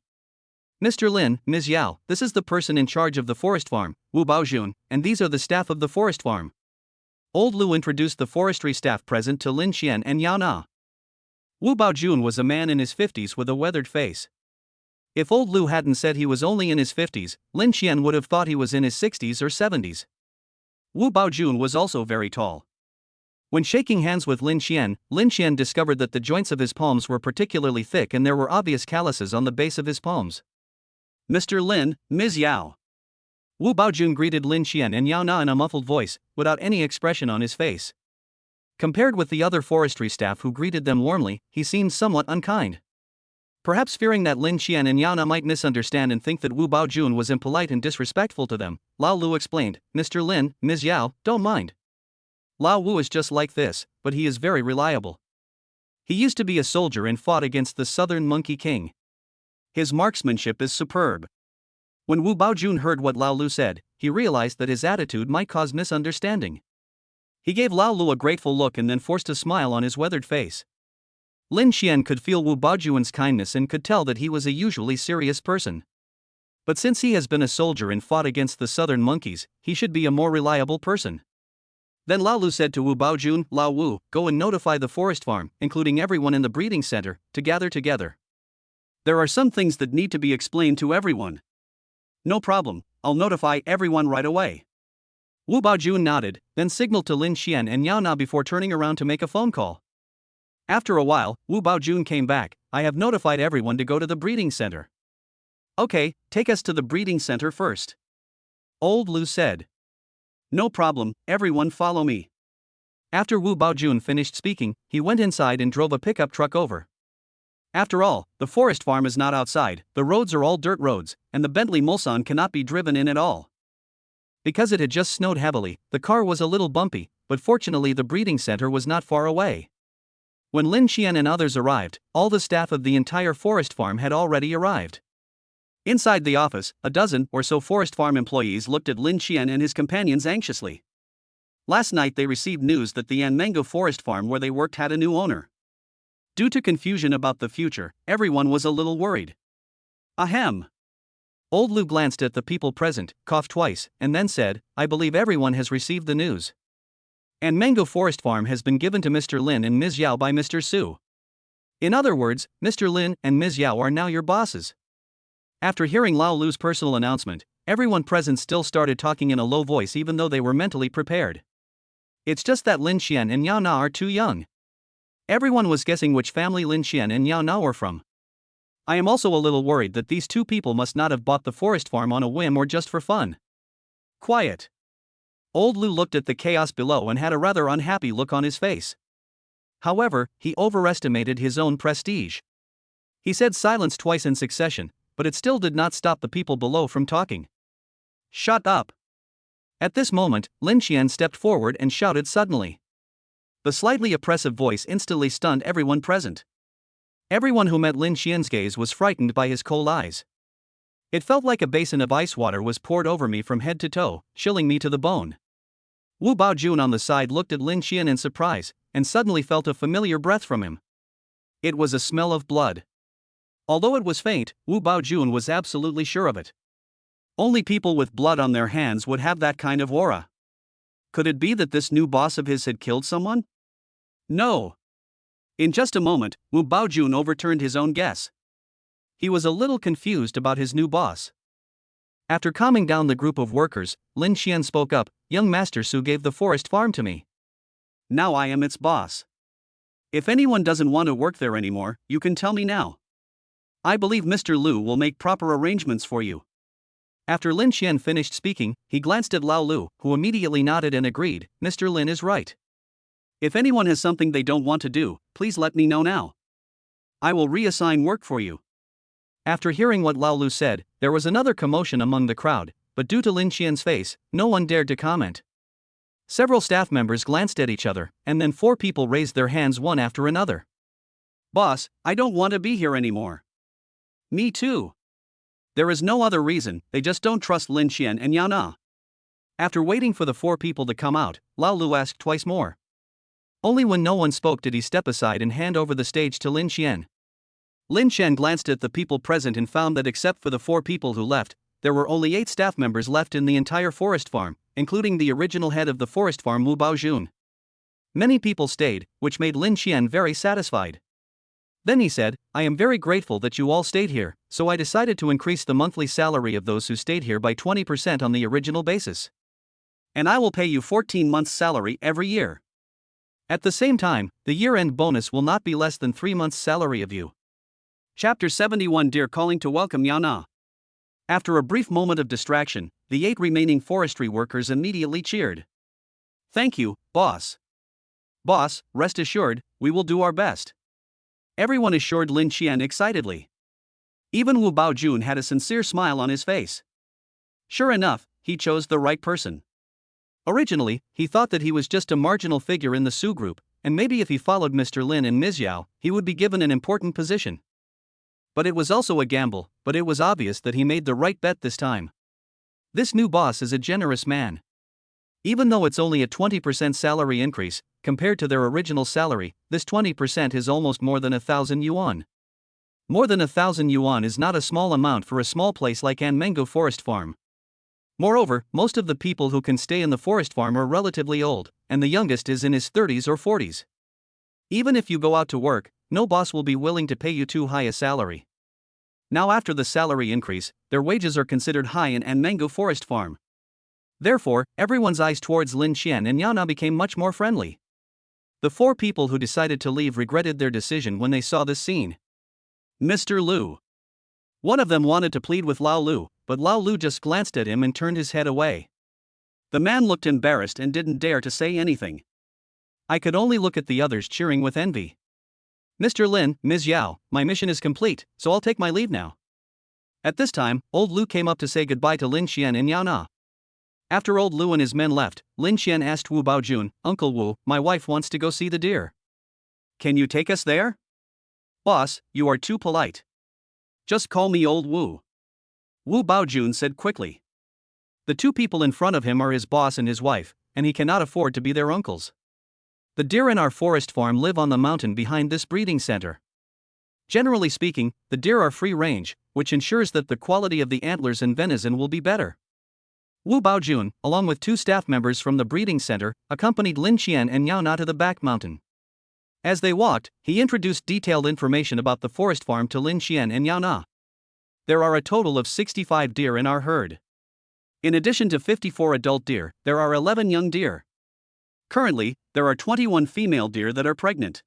"Mr. Lin, Ms. Yao, this is the person in charge of the forest farm, Wu Baojun, and these are the staff of the forest farm." Old Lu introduced the forestry staff present to Lin Xian and Yao Na. Wu Baojun was a man in his 50s with a weathered face. If Old Lu hadn't said he was only in his 50s, Lin Xian would have thought he was in his 60s or 70s. Wu Baojun was also very tall. When shaking hands with Lin Xian discovered that the joints of his palms were particularly thick and there were obvious calluses on the base of his palms. "Mr. Lin, Ms. Yao." Wu Baojun greeted Lin Xian and Yao Na in a muffled voice, without any expression on his face. Compared with the other forestry staff who greeted them warmly, he seemed somewhat unkind. Perhaps fearing that Lin Qian and Yao Na might misunderstand and think that Wu Baojun was impolite and disrespectful to them, Lao Lu explained, "Mr. Lin, Ms. Yao, don't mind. Lao Wu is just like this, but he is very reliable. He used to be a soldier and fought against the Southern Monkey King. His marksmanship is superb." When Wu Baojun heard what Lao Lu said, he realized that his attitude might cause misunderstanding. He gave Lao Lu a grateful look and then forced a smile on his weathered face. Lin Qian could feel Wu Baojun's kindness and could tell that he was a usually serious person. But since he has been a soldier and fought against the southern monkeys, he should be a more reliable person. Then Lao Lu said to Wu Baojun, "Lao Wu, go and notify the forest farm, including everyone in the breeding center, to gather together. There are some things that need to be explained to everyone." "No problem, I'll notify everyone right away." Wu Baojun nodded, then signaled to Lin Qian and Yao Na before turning around to make a phone call. After a while, Wu Baojun came back. "I have notified everyone to go to the breeding center." "Okay, take us to the breeding center first," Old Lu said. "No problem, everyone follow me." After Wu Baojun finished speaking, he went inside and drove a pickup truck over. After all, the forest farm is not outside, the roads are all dirt roads, and the Bentley Mulsanne cannot be driven in at all. Because it had just snowed heavily, the car was a little bumpy, but fortunately the breeding center was not far away. When Lin Qian and others arrived, all the staff of the entire forest farm had already arrived. Inside the office, a dozen or so forest farm employees looked at Lin Qian and his companions anxiously. Last night they received news that the Anmengo forest farm where they worked had a new owner. Due to confusion about the future, everyone was a little worried. Ahem. Old Lu glanced at the people present, coughed twice, and then said, "I believe everyone has received the news. Anmengo Forest Farm has been given to Mr. Lin and Ms. Yao by Mr. Su. In other words, Mr. Lin and Ms. Yao are now your bosses." After hearing Lao Lu's personal announcement, everyone present still started talking in a low voice even though they were mentally prepared. It's just that Lin Qian and Yao Na are too young. Everyone was guessing which family Lin Qian and Yao Na were from. I am also a little worried that these two people must not have bought the forest farm on a whim or just for fun. Quiet. Old Lu looked at the chaos below and had a rather unhappy look on his face. However, he overestimated his own prestige. He said silence twice in succession, but it still did not stop the people below from talking. "Shut up." At this moment, Lin Qian stepped forward and shouted suddenly. The slightly oppressive voice instantly stunned everyone present. Everyone who met Lin Qian's gaze was frightened by his cold eyes. It felt like a basin of ice water was poured over me from head to toe, chilling me to the bone. Wu Baojun on the side looked at Lin Qian in surprise, and suddenly felt a familiar breath from him. It was a smell of blood. Although it was faint, Wu Baojun was absolutely sure of it. Only people with blood on their hands would have that kind of aura. Could it be that this new boss of his had killed someone? No. In just a moment, Wu Baojun overturned his own guess. He was a little confused about his new boss. After calming down the group of workers, Lin Qian spoke up, "Young Master Su gave the forest farm to me. Now I am its boss. If anyone doesn't want to work there anymore, you can tell me now. I believe Mr. Lu will make proper arrangements for you." After Lin Qian finished speaking, he glanced at Lao Lu, who immediately nodded and agreed, "Mr. Lin is right. If anyone has something they don't want to do, please let me know now. I will reassign work for you." After hearing what Lao Lu said, there was another commotion among the crowd, but due to Lin Qian's face, no one dared to comment. Several staff members glanced at each other, and then 4 people raised their hands one after another. "Boss, I don't want to be here anymore." "Me too." There is no other reason, they just don't trust Lin Qian and Yao Na. After waiting for the 4 people to come out, Lao Lu asked twice more. Only when no one spoke did he step aside and hand over the stage to Lin Qian. Lin Qian glanced at the people present and found that except for the 4 people who left, there were only 8 staff members left in the entire forest farm, including the original head of the forest farm Wu Baojun. Many people stayed, which made Lin Qian very satisfied. Then he said, "I am very grateful that you all stayed here, so I decided to increase the monthly salary of those who stayed here by 20% on the original basis. And I will pay you 14 months' salary every year. At the same time, the year-end bonus will not be less than 3 months' salary of you." Chapter 71 Dear Calling to welcome Yao Na. After a brief moment of distraction, the 8 remaining forestry workers immediately cheered. "Thank you, boss. Boss, rest assured, we will do our best." Everyone assured Lin Qian excitedly. Even Wu Baojun had a sincere smile on his face. Sure enough, he chose the right person. Originally, he thought that he was just a marginal figure in the Su group, and maybe if he followed Mr. Lin and Ms. Yao, he would be given an important position. But it was also a gamble, but it was obvious that he made the right bet this time. This new boss is a generous man. Even though it's only a 20% salary increase, compared to their original salary, this 20% is almost more than 1,000 yuan. More than 1,000 yuan is not a small amount for a small place like Anmengo Forest Farm. Moreover, most of the people who can stay in the forest farm are relatively old, and the youngest is in his 30s or 40s. Even if you go out to work, no boss will be willing to pay you too high a salary. Now after the salary increase, their wages are considered high in Anmengo Forest Farm. Therefore, everyone's eyes towards Lin Qian and Yana became much more friendly. The four people who decided to leave regretted their decision when they saw this scene. Mr. Lu. One of them wanted to plead with Lao Lu, but Lao Lu just glanced at him and turned his head away. The man looked embarrassed and didn't dare to say anything. I could only look at the others cheering with envy. Mr. Lin, Ms. Yao, my mission is complete, so I'll take my leave now. At this time, old Lu came up to say goodbye to Lin Qian and Yao Na. After old Lu and his men left, Lin Qian asked Wu Baojun, Uncle Wu, my wife wants to go see the deer. Can you take us there? Boss, you are too polite. Just call me old Wu. Wu Baojun said quickly. The two people in front of him are his boss and his wife, and he cannot afford to be their uncles. The deer in our forest farm live on the mountain behind this breeding center. Generally speaking, the deer are free range, which ensures that the quality of the antlers and venison will be better. Wu Baojun, along with two staff members from the breeding center, accompanied Lin Qian and Yao Na to the back mountain. As they walked, he introduced detailed information about the forest farm to Lin Qian and Yao Na. There are a total of 65 deer in our herd. In addition to 54 adult deer, there are 11 young deer. Currently, there are 21 female deer that are pregnant.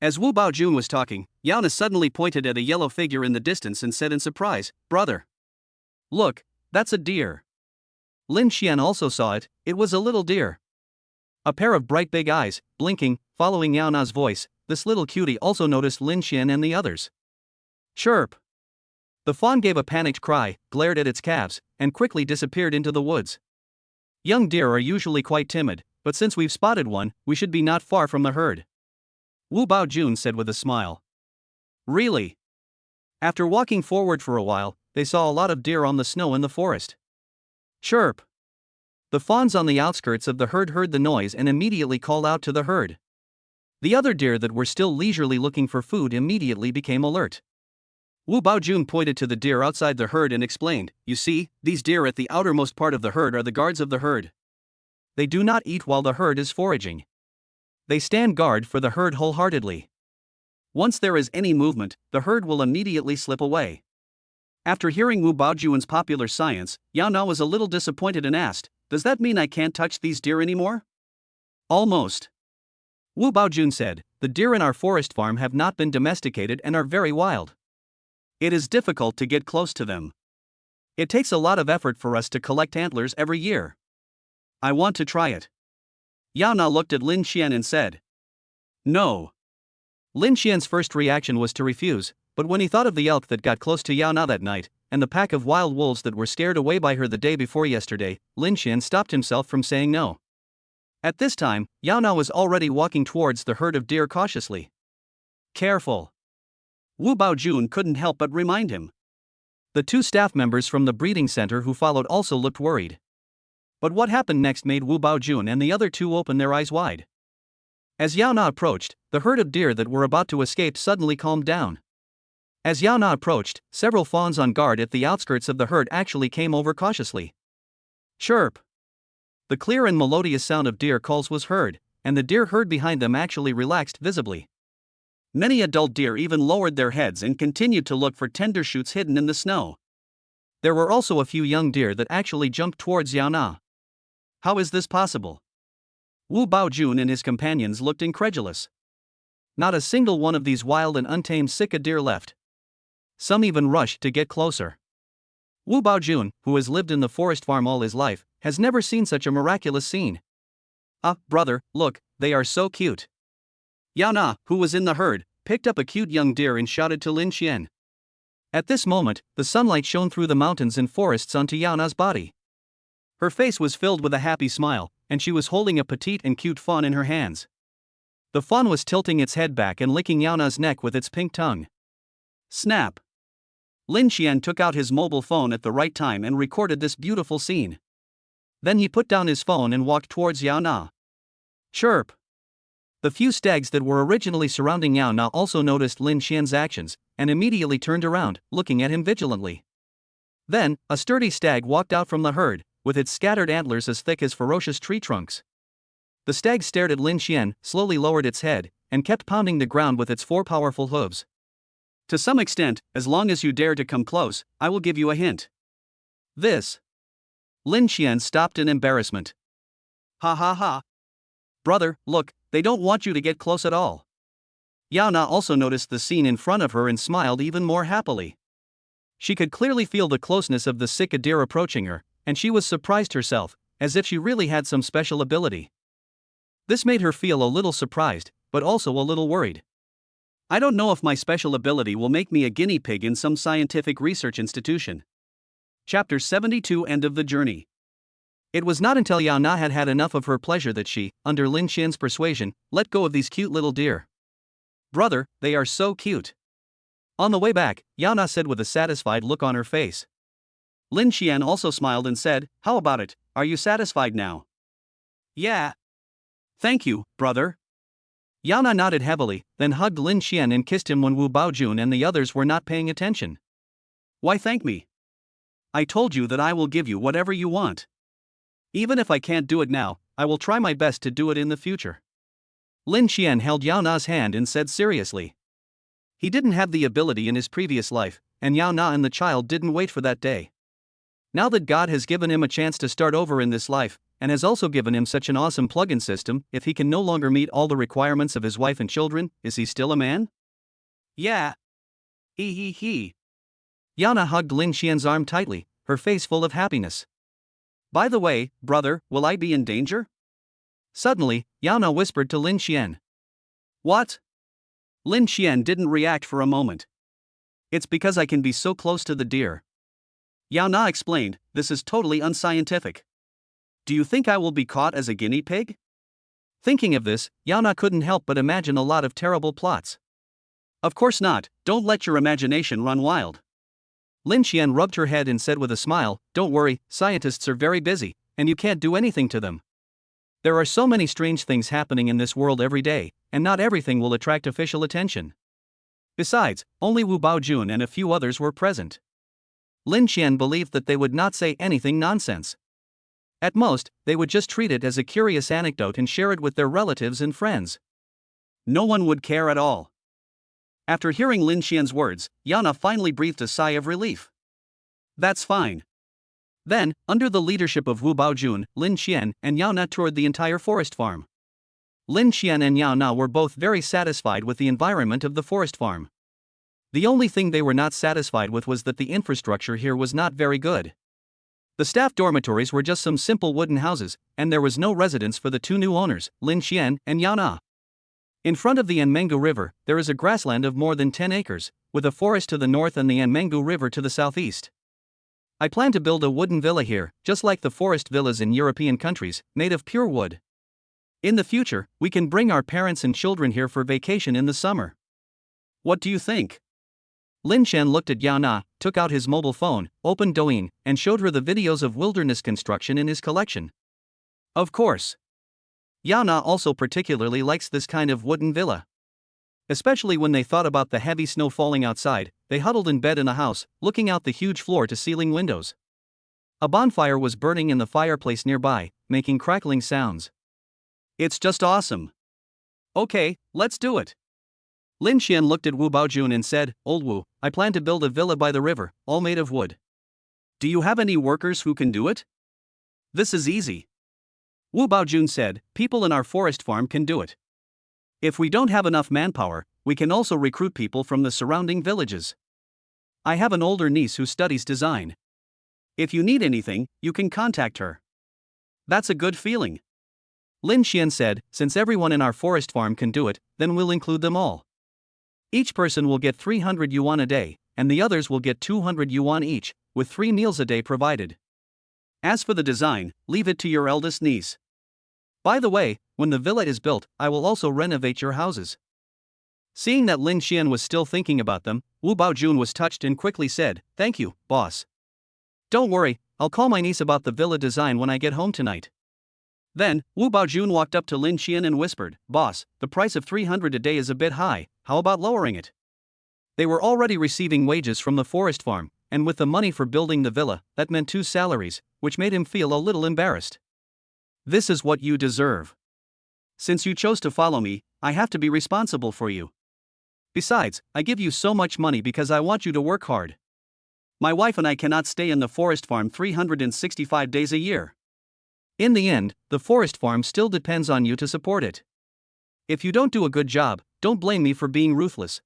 As Wu Baojun was talking, Yao Na suddenly pointed at a yellow figure in the distance and said in surprise, Brother. Look, that's a deer. Lin Qian also saw it, it was a little deer. A pair of bright big eyes, blinking, following Yao Na's voice, this little cutie also noticed Lin Qian and the others. Chirp! The fawn gave a panicked cry, glared at its calves, and quickly disappeared into the woods. Young deer are usually quite timid, but since we've spotted one, we should be not far from the herd. Wu Baojun said with a smile. Really? After walking forward for a while, they saw a lot of deer on the snow in the forest. Chirp! The fawns on the outskirts of the herd heard the noise and immediately called out to the herd. The other deer that were still leisurely looking for food immediately became alert. Wu Baojun pointed to the deer outside the herd and explained, You see, these deer at the outermost part of the herd are the guards of the herd. They do not eat while the herd is foraging. They stand guard for the herd wholeheartedly. Once there is any movement, the herd will immediately slip away. After hearing Wu Baojun's popular science, Yao Na was a little disappointed and asked, Does that mean I can't touch these deer anymore? Almost. Wu Baojun said, The deer in our forest farm have not been domesticated and are very wild. It is difficult to get close to them. It takes a lot of effort for us to collect antlers every year. I want to try it. Yao Na looked at Lin Qian and said, No. Lin Qian's first reaction was to refuse, but when he thought of the elk that got close to Yao Na that night, and the pack of wild wolves that were scared away by her the day before yesterday, Lin Qian stopped himself from saying no. At this time, Yao Na was already walking towards the herd of deer cautiously. Careful. Wu Baojun couldn't help but remind him. The two staff members from the breeding center who followed also looked worried. But what happened next made Wu Baojun and the other two open their eyes wide. As Yao Na approached, the herd of deer that were about to escape suddenly calmed down. As Yao Na approached, several fawns on guard at the outskirts of the herd actually came over cautiously. Chirp! The clear and melodious sound of deer calls was heard, and the deer herd behind them actually relaxed visibly. Many adult deer even lowered their heads and continued to look for tender shoots hidden in the snow. There were also a few young deer that actually jumped towards Yao Na. How is this possible? Wu Baojun and his companions looked incredulous. Not a single one of these wild and untamed sika deer left. Some even rushed to get closer. Wu Baojun, who has lived in the forest farm all his life, has never seen such a miraculous scene. Ah, brother, look, they are so cute. Yao Na, who was in the herd, picked up a cute young deer and shouted to Lin Qian. At this moment, the sunlight shone through the mountains and forests onto Yaona's body. Her face was filled with a happy smile, and she was holding a petite and cute fawn in her hands. The fawn was tilting its head back and licking Yaona's neck with its pink tongue. Snap! Lin Xian took out his mobile phone at the right time and recorded this beautiful scene. Then he put down his phone and walked towards Yaona. Chirp! The few stags that were originally surrounding Yaona also noticed Lin Xian's actions, and immediately turned around, looking at him vigilantly. Then, a sturdy stag walked out from the herd, with its scattered antlers as thick as ferocious tree trunks. The stag stared at Lin Xian, slowly lowered its head, and kept pounding the ground with its 4 powerful hooves. To some extent, as long as you dare to come close, I will give you a hint. This. Lin Xian stopped in embarrassment. Ha ha ha. Brother, look, they don't want you to get close at all. Yaona also noticed the scene in front of her and smiled even more happily. She could clearly feel the closeness of the sick deer approaching her, and she was surprised herself, as if she really had some special ability. This made her feel a little surprised, but also a little worried. I don't know if my special ability will make me a guinea pig in some scientific research institution. Chapter 72, End of the Journey. It was not until Yaona had had enough of her pleasure that she, under Lin Xian's persuasion, let go of these cute little deer. Brother, they are so cute. On the way back, Yaona said with a satisfied look on her face. Lin Xian also smiled and said, How about it, are you satisfied now? Yeah. Thank you, brother. Yaona nodded heavily, then hugged Lin Xian and kissed him when Wu Baojun and the others were not paying attention. Why thank me? I told you that I will give you whatever you want. Even if I can't do it now, I will try my best to do it in the future. Lin Xian held Yaona's hand and said seriously. He didn't have the ability in his previous life, and Yaona and the child didn't wait for that day. Now that God has given him a chance to start over in this life, and has also given him such an awesome plug-in system, if he can no longer meet all the requirements of his wife and children, is he still a man? Yeah. He. Yaona hugged Lin Xian's arm tightly, her face full of happiness. By the way, brother, will I be in danger? Suddenly, Yaona whispered to Lin Xian. What? Lin Xian didn't react for a moment. It's because I can be so close to the deer. Yaona explained, this is totally unscientific. Do you think I will be caught as a guinea pig? Thinking of this, Yaona couldn't help but imagine a lot of terrible plots. Of course not, don't let your imagination run wild. Lin Xian rubbed her head and said with a smile, Don't worry, scientists are very busy, and you can't do anything to them. There are so many strange things happening in this world every day, and not everything will attract official attention. Besides, only Wu Baojun and a few others were present. Lin Xian believed that they would not say anything nonsense. At most, they would just treat it as a curious anecdote and share it with their relatives and friends. No one would care at all. After hearing Lin Xian's words, Yaona finally breathed a sigh of relief. That's fine. Then, under the leadership of Wu Baojun, Lin Xian and Yaona toured the entire forest farm. Lin Xian and Yaona were both very satisfied with the environment of the forest farm. The only thing they were not satisfied with was that the infrastructure here was not very good. The staff dormitories were just some simple wooden houses, and there was no residence for the 2 new owners, Lin Xian and Yaona. In front of the Anmengu River, there is a grassland of more than 10 acres, with a forest to the north and the Anmengu River to the southeast. I plan to build a wooden villa here, just like the forest villas in European countries, made of pure wood. In the future, we can bring our parents and children here for vacation in the summer. What do you think? Lin Xian looked at Yaona, took out his mobile phone, opened Douyin, and showed her the videos of wilderness construction in his collection. Of course. Yaona also particularly likes this kind of wooden villa. Especially when they thought about the heavy snow falling outside, they huddled in bed in the house, looking out the huge floor-to-ceiling windows. A bonfire was burning in the fireplace nearby, making crackling sounds. It's just awesome. Okay, let's do it. Lin Xian looked at Wu Baojun and said, Old Wu, I plan to build a villa by the river, all made of wood. Do you have any workers who can do it? This is easy. Wu Baojun said, people in our forest farm can do it. If we don't have enough manpower, we can also recruit people from the surrounding villages. I have an older niece who studies design. If you need anything, you can contact her. That's a good feeling. Lin Xian said, since everyone in our forest farm can do it, then we'll include them all. Each person will get 300 yuan a day, and the others will get 200 yuan each, with 3 meals a day provided. As for the design, leave it to your eldest niece. By the way, when the villa is built, I will also renovate your houses." Seeing that Lin Xian was still thinking about them, Wu Baojun was touched and quickly said, "Thank you, boss. Don't worry, I'll call my niece about the villa design when I get home tonight." Then, Wu Baojun walked up to Lin Xian and whispered, "Boss, the price of 300 a day is a bit high, how about lowering it?" They were already receiving wages from the forest farm, and with the money for building the villa, that meant 2 salaries, which made him feel a little embarrassed. "This is what you deserve. Since you chose to follow me, I have to be responsible for you. Besides, I give you so much money because I want you to work hard. My wife and I cannot stay in the forest farm 365 days a year. In the end, the forest farm still depends on you to support it. If you don't do a good job, don't blame me for being ruthless."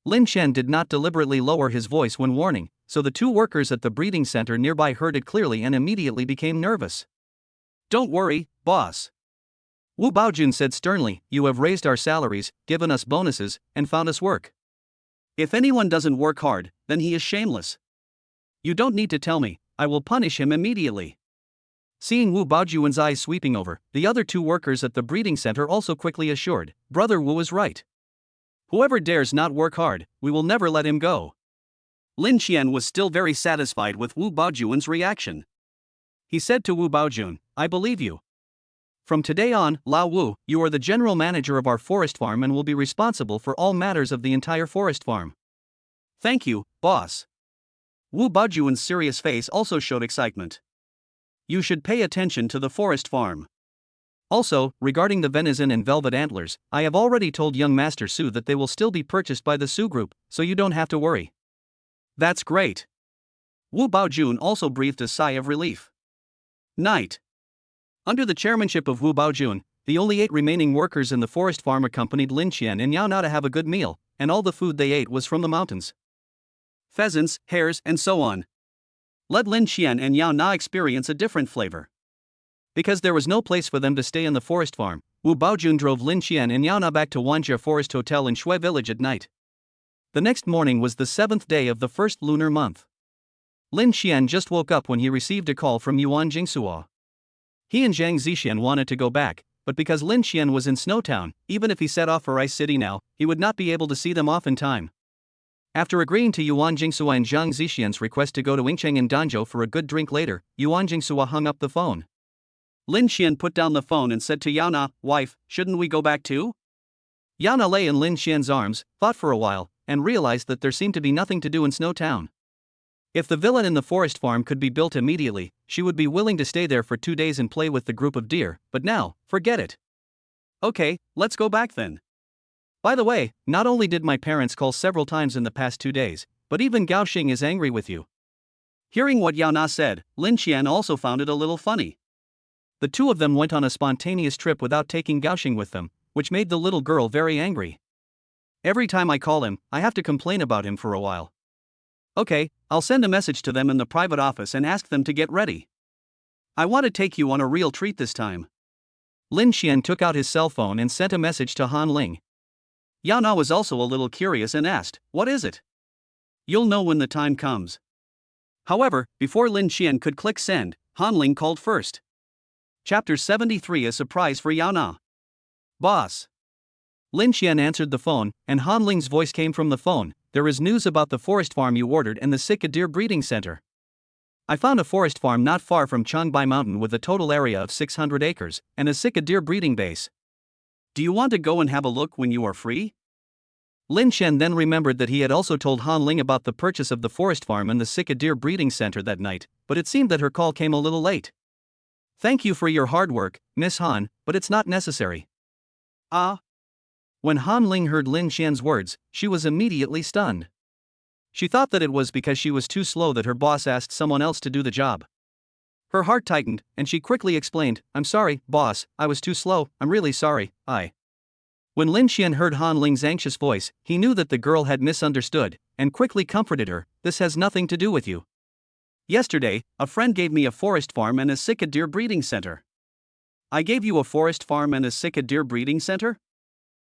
Lin Xian did not deliberately lower his voice when warning, so the 2 workers at the breeding center nearby heard it clearly and immediately became nervous. "Don't worry, boss," Wu Baojun said sternly, "you have raised our salaries, given us bonuses, and found us work. If anyone doesn't work hard, then he is shameless. You don't need to tell me, I will punish him immediately." Seeing Wu Baojun's eyes sweeping over, the other 2 workers at the breeding center also quickly assured, "Brother Wu is right. Whoever dares not work hard, we will never let him go." Lin Xian was still very satisfied with Wu Baojun's reaction. He said to Wu Baojun, "I believe you. From today on, Lao Wu, you are the general manager of our forest farm and will be responsible for all matters of the entire forest farm." "Thank you, boss." Wu Baojun's serious face also showed excitement. "You should pay attention to the forest farm. Also, regarding the venison and velvet antlers, I have already told young Master Su that they will still be purchased by the Su Group, so you don't have to worry." "That's great." Wu Baojun also breathed a sigh of relief. Night. Under the chairmanship of Wu Baojun, the only 8 remaining workers in the forest farm accompanied Lin Xian and Yao Na to have a good meal, and all the food they ate was from the mountains. Pheasants, hares, and so on. Let Lin Xian and Yao Na experience a different flavor. Because there was no place for them to stay in the forest farm, Wu Baojun drove Lin Xian and Yao Na back to Wanjie Forest Hotel in Shui Village at night. The next morning was the 7th day of the first lunar month. Lin Xian just woke up when he received a call from Yuan Jingsuo. He and Zhang Zixian wanted to go back, but because Lin Xian was in Snowtown, even if he set off for Ice City now, he would not be able to see them off in time. After agreeing to Yuan Jingsuo and Zhang Zixian's request to go to Yingcheng and Danzhou for a good drink later, Yuan Jingsuo hung up the phone. Lin Xian put down the phone and said to Yao Na, "Wife, shouldn't we go back too?" Yao Na lay in Lin Xian's arms, thought for a while, and realized that there seemed to be nothing to do in Snowtown. If the villa in the forest farm could be built immediately, she would be willing to stay there for 2 days and play with the group of deer, but now, forget it. "Okay, let's go back then. By the way, not only did my parents call several times in the past 2 days, but even Gao Xing is angry with you." Hearing what Yao Na said, Lin Xian also found it a little funny. The 2 of them went on a spontaneous trip without taking Gao Xing with them, which made the little girl very angry. "Every time I call him, I have to complain about him for a while. Okay, I'll send a message to them in the private office and ask them to get ready. I want to take you on a real treat this time." Lin Xian took out his cell phone and sent a message to Han Ling. Yao Na was also a little curious and asked, "What is it?" "You'll know when the time comes." However, before Lin Xian could click send, Han Ling called first. Chapter 73: A surprise for Yao Na. "Boss." Lin Xian answered the phone, and Han Ling's voice came from the phone. "There is news about the forest farm you ordered and the Sika Deer Breeding Center. I found a forest farm not far from Changbai Mountain with a total area of 600 acres, and a Sika Deer breeding base. Do you want to go and have a look when you are free?" Lin Xian then remembered that he had also told Han Ling about the purchase of the forest farm and the Sika Deer Breeding Center that night, but it seemed that her call came a little late. "Thank you for your hard work, Miss Han, but it's not necessary." "Ah?" When Han Ling heard Lin Xian's words, she was immediately stunned. She thought that it was because she was too slow that her boss asked someone else to do the job. Her heart tightened, and she quickly explained, "I'm sorry, boss, I was too slow, I'm really sorry, When Lin Xian heard Han Ling's anxious voice, he knew that the girl had misunderstood, and quickly comforted her, "This has nothing to do with you. Yesterday, a friend gave me a forest farm and a Sika Deer Breeding Center." "I gave you a forest farm and a Sika Deer Breeding Center?"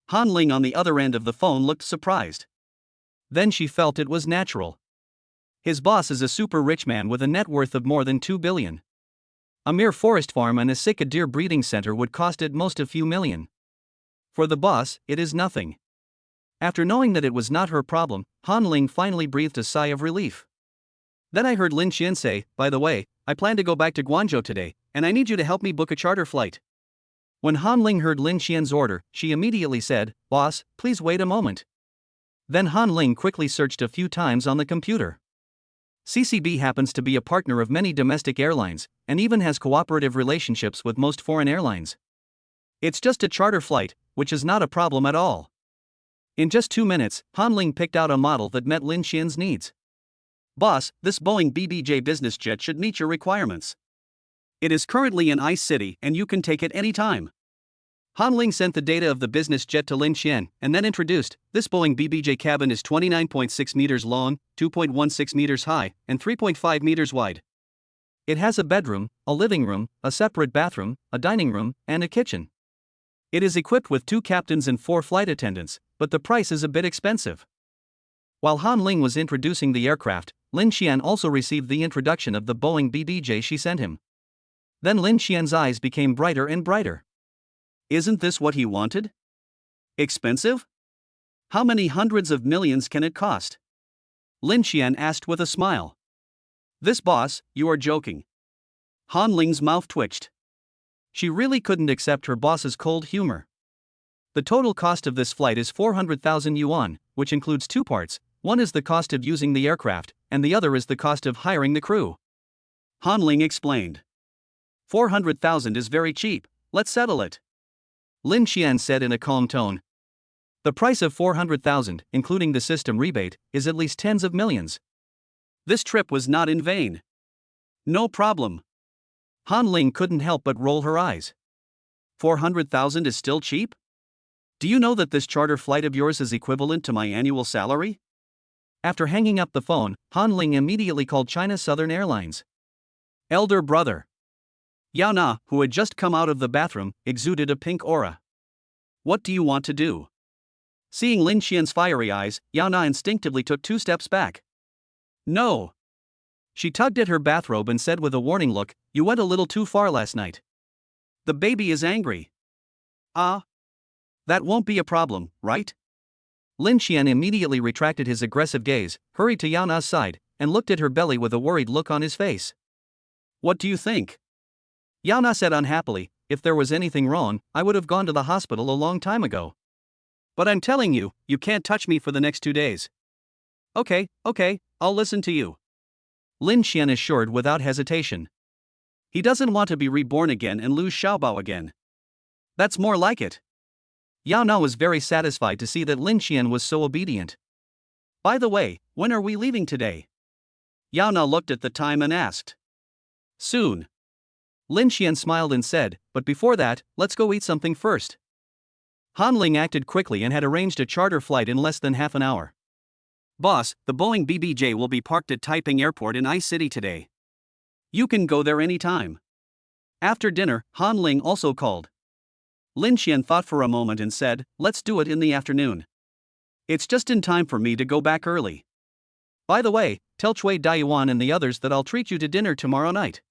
Han Ling on the other end of the phone looked surprised. Then she felt it was natural. His boss is a super rich man with a net worth of more than 2 billion. A mere forest farm and a sick deer breeding center would cost at most a few million. For the boss, it is nothing. After knowing that it was not her problem, Han Ling finally breathed a sigh of relief. Then I heard Lin Xian say, "By the way, I plan to go back to Guangzhou today, and I need you to help me book a charter flight." When Han Ling heard Lin Xian's order, she immediately said, "Boss, please wait a moment." Then Han Ling quickly searched a few times on the computer. CCB happens to be a partner of many domestic airlines, and even has cooperative relationships with most foreign airlines. It's just a charter flight, which is not a problem at all. In just 2 minutes, Han Ling picked out a model that met Lin Xian's needs. "Boss, this Boeing BBJ business jet should meet your requirements. It is currently in Ice City and you can take it anytime." Han Ling sent the data of the business jet to Lin Xian and then introduced, "This Boeing BBJ cabin is 29.6 meters long, 2.16 meters high, and 3.5 meters wide. It has a bedroom, a living room, a separate bathroom, a dining room, and a kitchen. It is equipped with 2 captains and 4 flight attendants, but the price is a bit expensive." While Han Ling was introducing the aircraft, Lin Xian also received the introduction of the Boeing BBJ she sent him. Then Lin Xian's eyes became brighter and brighter. Isn't this what he wanted? Expensive? How many hundreds of millions can it cost? Lin Xian asked with a smile. "This, boss, you are joking." Han Ling's mouth twitched. She really couldn't accept her boss's cold humor. The total cost of this flight is 400,000 yuan, which includes 2 parts. One is the cost of using the aircraft, and the other is the cost of hiring the crew. Han Ling explained. 400,000 is very cheap, let's settle it. Lin Xian said in a calm tone. The price of 400,000, including the system rebate, is at least tens of millions. This trip was not in vain. No problem. Han Ling couldn't help but roll her eyes. 400,000 is still cheap? Do you know that this charter flight of yours is equivalent to my annual salary? After hanging up the phone, Han Ling immediately called China Southern Airlines. Elder brother Yao Na, who had just come out of the bathroom, exuded a pink aura. What do you want to do? Seeing Lin Xian's fiery eyes, Yao Na instinctively took 2 steps back. No. She tugged at her bathrobe and said with a warning look, "You went a little too far last night. The baby is angry." Ah. That won't be a problem, right? Lin Xian immediately retracted his aggressive gaze, hurried to Yao Na's side, and looked at her belly with a worried look on his face. What do you think? Yao Na said unhappily, "If there was anything wrong, I would have gone to the hospital a long time ago. But I'm telling you, you can't touch me for the next 2 days." Okay, I'll listen to you. Lin Xian assured without hesitation. He doesn't want to be reborn again and lose Xiaobao again. That's more like it. Yao Na was very satisfied to see that Lin Xian was so obedient. By the way, when are we leaving today? Yao Na looked at the time and asked. Soon. Lin Xian smiled and said, but before that, let's go eat something first. Han Ling acted quickly and had arranged a charter flight in less than half an hour. Boss, the Boeing BBJ will be parked at Taiping Airport in Ice City today. You can go there anytime. After dinner, Han Ling also called. Lin Xian thought for a moment and said, let's do it in the afternoon. It's just in time for me to go back early. By the way, tell Cui Daiyuan and the others that I'll treat you to dinner tomorrow night.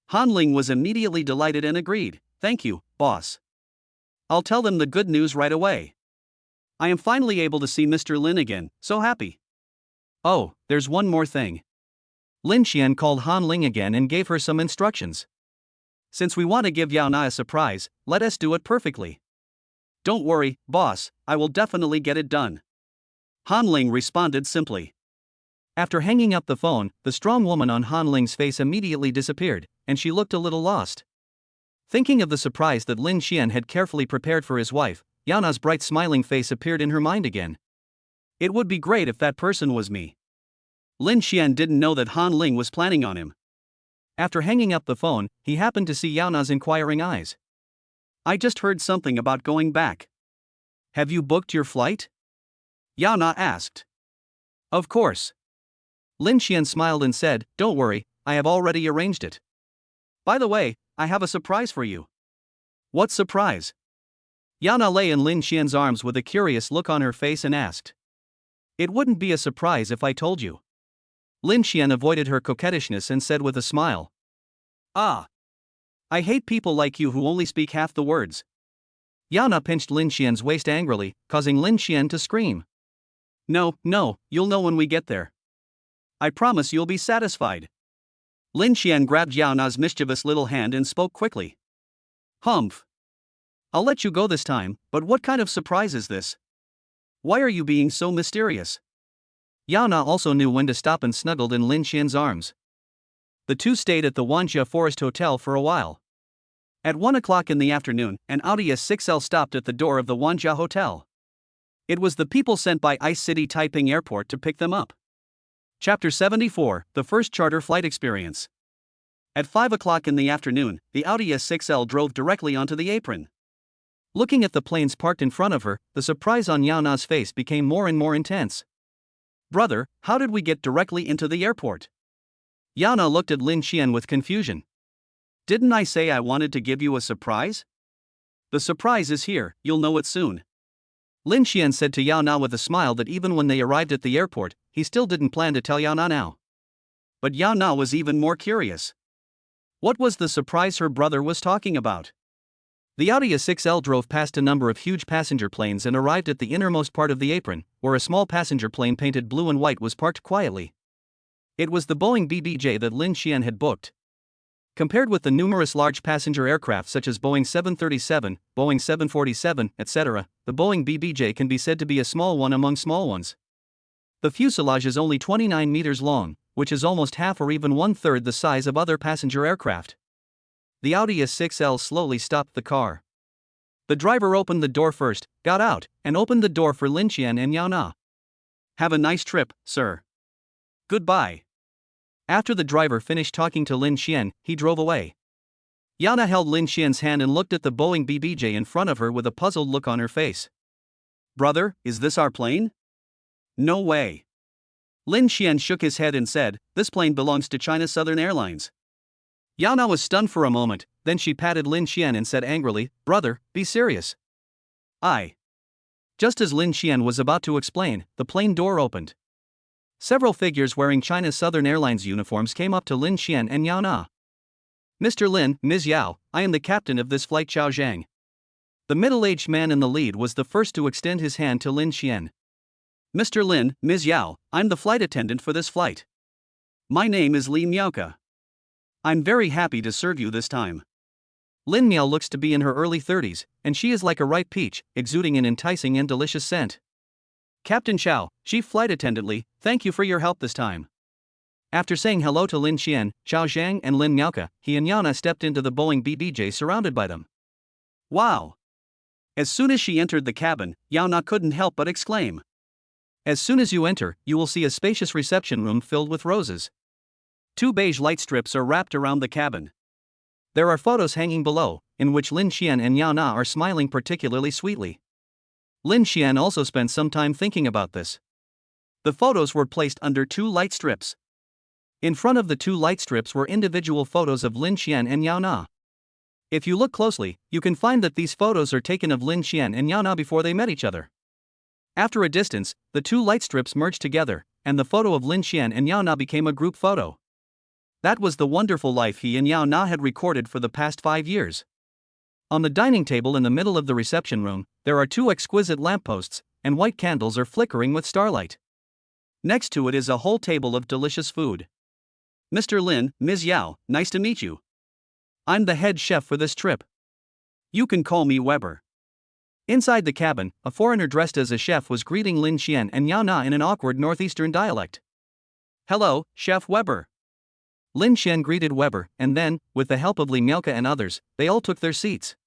Han Ling was immediately delighted and agreed, thank you, boss. I'll tell them the good news right away. I am finally able to see Mr. Lin again, so happy. Oh, there's one more thing. Lin Xian called Han Ling again and gave her some instructions. Since we want to give Yao Na a surprise, let us do it perfectly. Don't worry, boss, I will definitely get it done. Han Ling responded simply. After hanging up the phone, the strong woman on Han Ling's face immediately disappeared, and she looked a little lost. Thinking of the surprise that Lin Xian had carefully prepared for his wife, Yao Na's bright smiling face appeared in her mind again. It would be great if that person was me. Lin Xian didn't know that Han Ling was planning on him. After hanging up the phone, he happened to see Yao Na's inquiring eyes. I just heard something about going back. Have you booked your flight? Yao Na asked. Of course. Lin Xian smiled and said, don't worry, I have already arranged it. By the way, I have a surprise for you. What surprise? Yao Na lay in Lin Xian's arms with a curious look on her face and asked. It wouldn't be a surprise if I told you. Lin Xian avoided her coquettishness and said with a smile. Ah. I hate people like you who only speak half the words. Yana pinched Lin Xian's waist angrily, causing Lin Xian to scream. No, you'll know when we get there. I promise you'll be satisfied. Lin Xian grabbed Yana's mischievous little hand and spoke quickly. Humph. I'll let you go this time, but what kind of surprise is this? Why are you being so mysterious? Yana also knew when to stop and snuggled in Lin Xian's arms. The two stayed at the Wanjia Forest Hotel for a while. At 1 o'clock in the afternoon, an Audi S6L stopped at the door of the Wanjia Hotel. It was the people sent by Ice City Taiping Airport to pick them up. Chapter 74, The First Charter Flight Experience. At 5 o'clock in the afternoon, the Audi S6L drove directly onto the apron. Looking at the planes parked in front of her, the surprise on Yana's face became more and more intense. Brother, how did we get directly into the airport? Yana looked at Lin Xian with confusion. Didn't I say I wanted to give you a surprise? The surprise is here, you'll know it soon. Lin Xian said to Yana with a smile that even when they arrived at the airport, he still didn't plan to tell Yana now. But Yana was even more curious. What was the surprise her brother was talking about? The Audi A6L drove past a number of huge passenger planes and arrived at the innermost part of the apron, where a small passenger plane painted blue and white was parked quietly. It was the Boeing BBJ that Lin Xian had booked. Compared with the numerous large passenger aircraft such as Boeing 737, Boeing 747, etc., the Boeing BBJ can be said to be a small one among small ones. The fuselage is only 29 meters long, which is almost half or even one-third the size of other passenger aircraft. The Audi A6L slowly stopped the car. The driver opened the door first, got out, and opened the door for Lin Xian and Yana. Have a nice trip, sir. Goodbye. After the driver finished talking to Lin Xian, he drove away. Yana held Lin Xian's hand and looked at the Boeing BBJ in front of her with a puzzled look on her face. Brother, is this our plane? No way. Lin Xian shook his head and said, this plane belongs to China Southern Airlines. Yana was stunned for a moment, then she patted Lin Xian and said angrily, Brother, be serious. Just as Lin Xian was about to explain, the plane door opened. Several figures wearing China Southern Airlines uniforms came up to Lin Xian and Yana. Mr. Lin, Ms. Yao, I am the captain of this flight Chao Zhang. The middle-aged man in the lead was the first to extend his hand to Lin Xian. Mr. Lin, Ms. Yao, I'm the flight attendant for this flight. My name is Li Miaoka. I'm very happy to serve you this time. Lin Miao looks to be in her early 30s, and she is like a ripe peach, exuding an enticing and delicious scent. Captain Chao, chief flight attendant Li, thank you for your help this time. After saying hello to Lin Xian, Chao Zhang and Lin Miaoka, he and Yana stepped into the Boeing BBJ surrounded by them. Wow! As soon as she entered the cabin, Yana couldn't help but exclaim. As soon as you enter, you will see a spacious reception room filled with roses. 2 beige light strips are wrapped around the cabin. There are photos hanging below, in which Lin Xian and Yana are smiling particularly sweetly. Lin Xian also spent some time thinking about this. The photos were placed under 2 light strips. In front of the 2 light strips were individual photos of Lin Xian and Yana. If you look closely, you can find that these photos are taken of Lin Xian and Yana before they met each other. After a distance, the 2 light strips merged together, and the photo of Lin Xian and Yana became a group photo. That was the wonderful life he and Yana had recorded for the past 5 years. On the dining table in the middle of the reception room, there are 2 exquisite lampposts, and white candles are flickering with starlight. Next to it is a whole table of delicious food. Mr. Lin, Ms. Yao, nice to meet you. I'm the head chef for this trip. You can call me Weber. Inside the cabin, a foreigner dressed as a chef was greeting Lin Xian and Yana in an awkward northeastern dialect. Hello, Chef Weber. Lin Xian greeted Weber, and then, with the help of Li Miaoka and others, they all took their seats.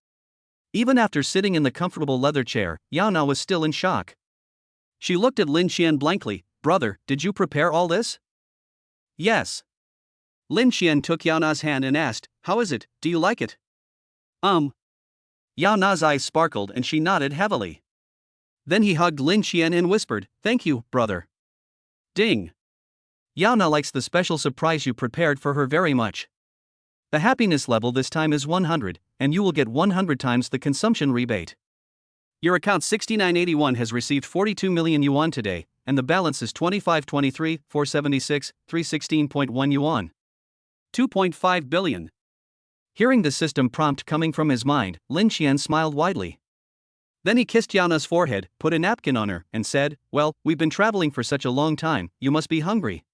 Even after sitting in the comfortable leather chair, Yana was still in shock. She looked at Lin Xian blankly. Brother, did you prepare all this? Yes. Lin Xian took Yana's hand and asked, how is it, do you like it? Yana's eyes sparkled and she nodded heavily. Then he hugged Lin Xian and whispered, thank you, brother. Ding. Yana likes the special surprise you prepared for her very much. The happiness level this time is 100, and you will get 100 times the consumption rebate. Your account 6981 has received 42 million yuan today. and the balance is 2523, 476, 316.1 yuan. 2.5 billion. Hearing the system prompt coming from his mind, Lin Xian smiled widely. Then he kissed Yana's forehead, put a napkin on her, and said, "Well, we've been traveling for such a long time, you must be hungry.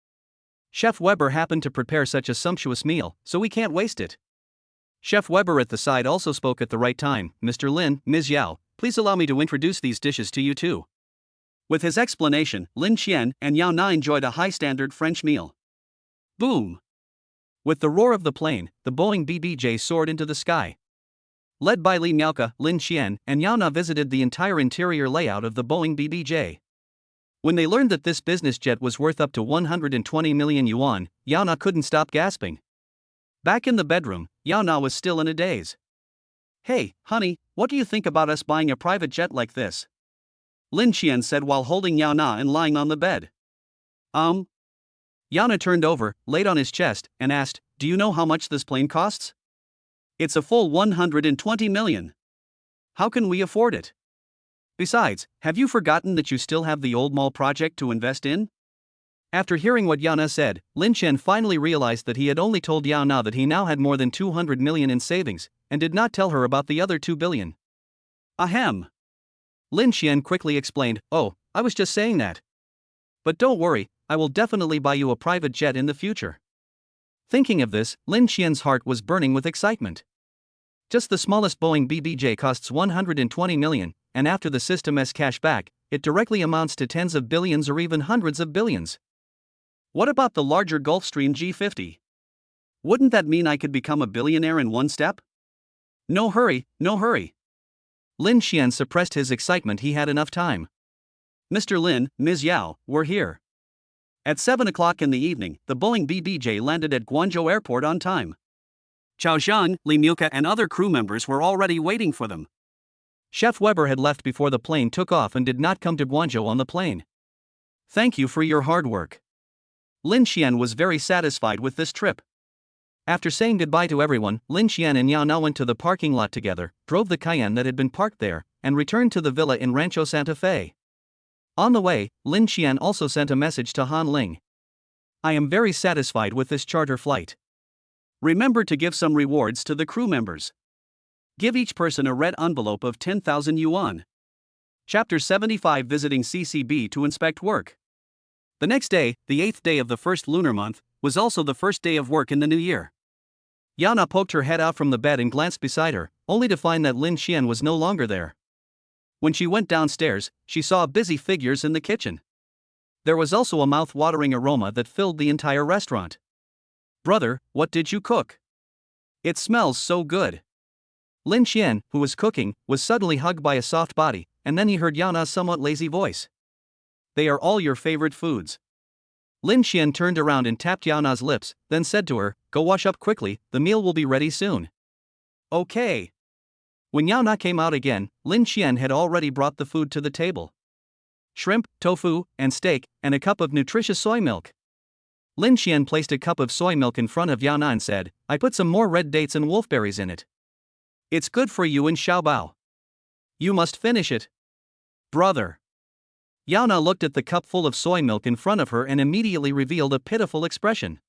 Chef Weber happened to prepare such a sumptuous meal, so we can't waste it." Chef Weber at the side also spoke at the right time. "Mr. Lin, Ms. Yao, please allow me to introduce these dishes to you too." With his explanation, Lin Xian and Yao Na enjoyed a high-standard French meal. Boom! With the roar of the plane, the Boeing BBJ soared into the sky. Led by Li Miaoke, Lin Xian, and Yao Na visited the entire interior layout of the Boeing BBJ. When they learned that this business jet was worth up to 120 million yuan, Yao Na couldn't stop gasping. Back in the bedroom, Yao Na was still in a daze. "Hey, honey, what do you think about us buying a private jet like this?" Lin Xian said while holding Yao Na and lying on the bed. Yao Na turned over, laid on his chest, and asked, "Do you know how much this plane costs?" "It's a full 120 million. How can we afford it? Besides, have you forgotten that you still have the old mall project to invest in?" After hearing what Yao Na said, Lin Xian finally realized that he had only told Yao Na that he now had more than 200 million in savings, and did not tell her about the other 2 billion. Ahem. Lin Xian quickly explained, "Oh, I was just saying that. But don't worry, I will definitely buy you a private jet in the future." Thinking of this, Lin Xian's heart was burning with excitement. Just the smallest Boeing BBJ costs 120 million, and after the system's cash back, it directly amounts to tens of billions or even hundreds of billions. What about the larger Gulfstream G50? Wouldn't that mean I could become a billionaire in one step? No hurry, no hurry. Lin Xian suppressed his excitement. He had enough time. "Mr. Lin, Ms. Yao, we're here." At 7 o'clock in the evening, the Boeing BBJ landed at Guangzhou Airport on time. Chao Zhang, Li Miaoke, and other crew members were already waiting for them. Chef Weber had left before the plane took off and did not come to Guangzhou on the plane. "Thank you for your hard work." Lin Xian was very satisfied with this trip. After saying goodbye to everyone, Lin Xian and Yao Na went to the parking lot together, drove the Cayenne that had been parked there, and returned to the villa in Rancho Santa Fe. On the way, Lin Xian also sent a message to Han Ling. "I am very satisfied with this charter flight. Remember to give some rewards to the crew members. Give each person a red envelope of 10,000 yuan. Chapter 75, Visiting CCB to inspect work. The next day, the 8th day of the first lunar month, was also the first day of work in the new year. Yao Na poked her head out from the bed and glanced beside her, only to find that Lin Xian was no longer there. When she went downstairs, she saw busy figures in the kitchen. There was also a mouth-watering aroma that filled the entire restaurant. "Brother, what did you cook? It smells so good." Lin Xian, who was cooking, was suddenly hugged by a soft body, and then he heard Yao Na's somewhat lazy voice. "They are all your favorite foods." Lin Xian turned around and tapped Yao Na's lips, then said to her, "Go wash up quickly, the meal will be ready soon." "Okay." When Yao Na came out again, Lin Xian had already brought the food to the table. Shrimp, tofu, and steak, and a cup of nutritious soy milk. Lin Xian placed a cup of soy milk in front of Yao Na and said, "I put some more red dates and wolfberries in it. It's good for you and Xiaobao. You must finish it." "Brother." Yao Na looked at the cup full of soy milk in front of her and immediately revealed a pitiful expression.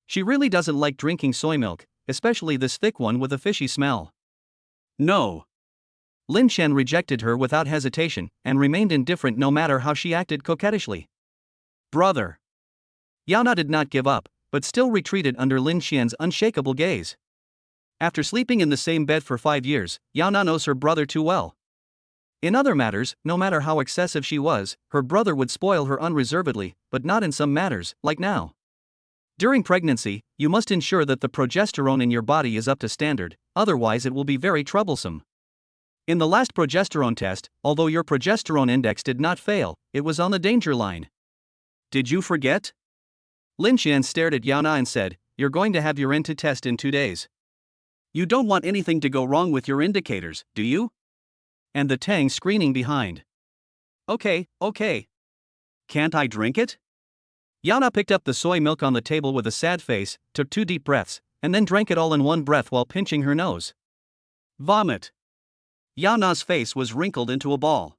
She really doesn't like drinking soy milk, especially this thick one with a fishy smell. "No." Lin Xian rejected her without hesitation, and remained indifferent no matter how she acted coquettishly. "Brother." Yao Na did not give up, but still retreated under Lin Xian's unshakable gaze. After sleeping in the same bed for 5 years, Yao Na knows her brother too well. In other matters, no matter how excessive she was, her brother would spoil her unreservedly, but not in some matters, like now. During pregnancy, you must ensure that the progesterone in your body is up to standard, otherwise it will be very troublesome. In the last progesterone test, although your progesterone index did not fail, it was on the danger line. Did you forget? Lin Xian stared at Yao Na and said, "You're going to have your INTO test in 2 days. You don't want anything to go wrong with your indicators, do you?" And the Tang screening behind. Okay. Can't I drink it?" Yao Na picked up the soy milk on the table with a sad face, took 2 deep breaths, and then drank it all in one breath while pinching her nose. Vomit. Yao Na's face was wrinkled into a ball.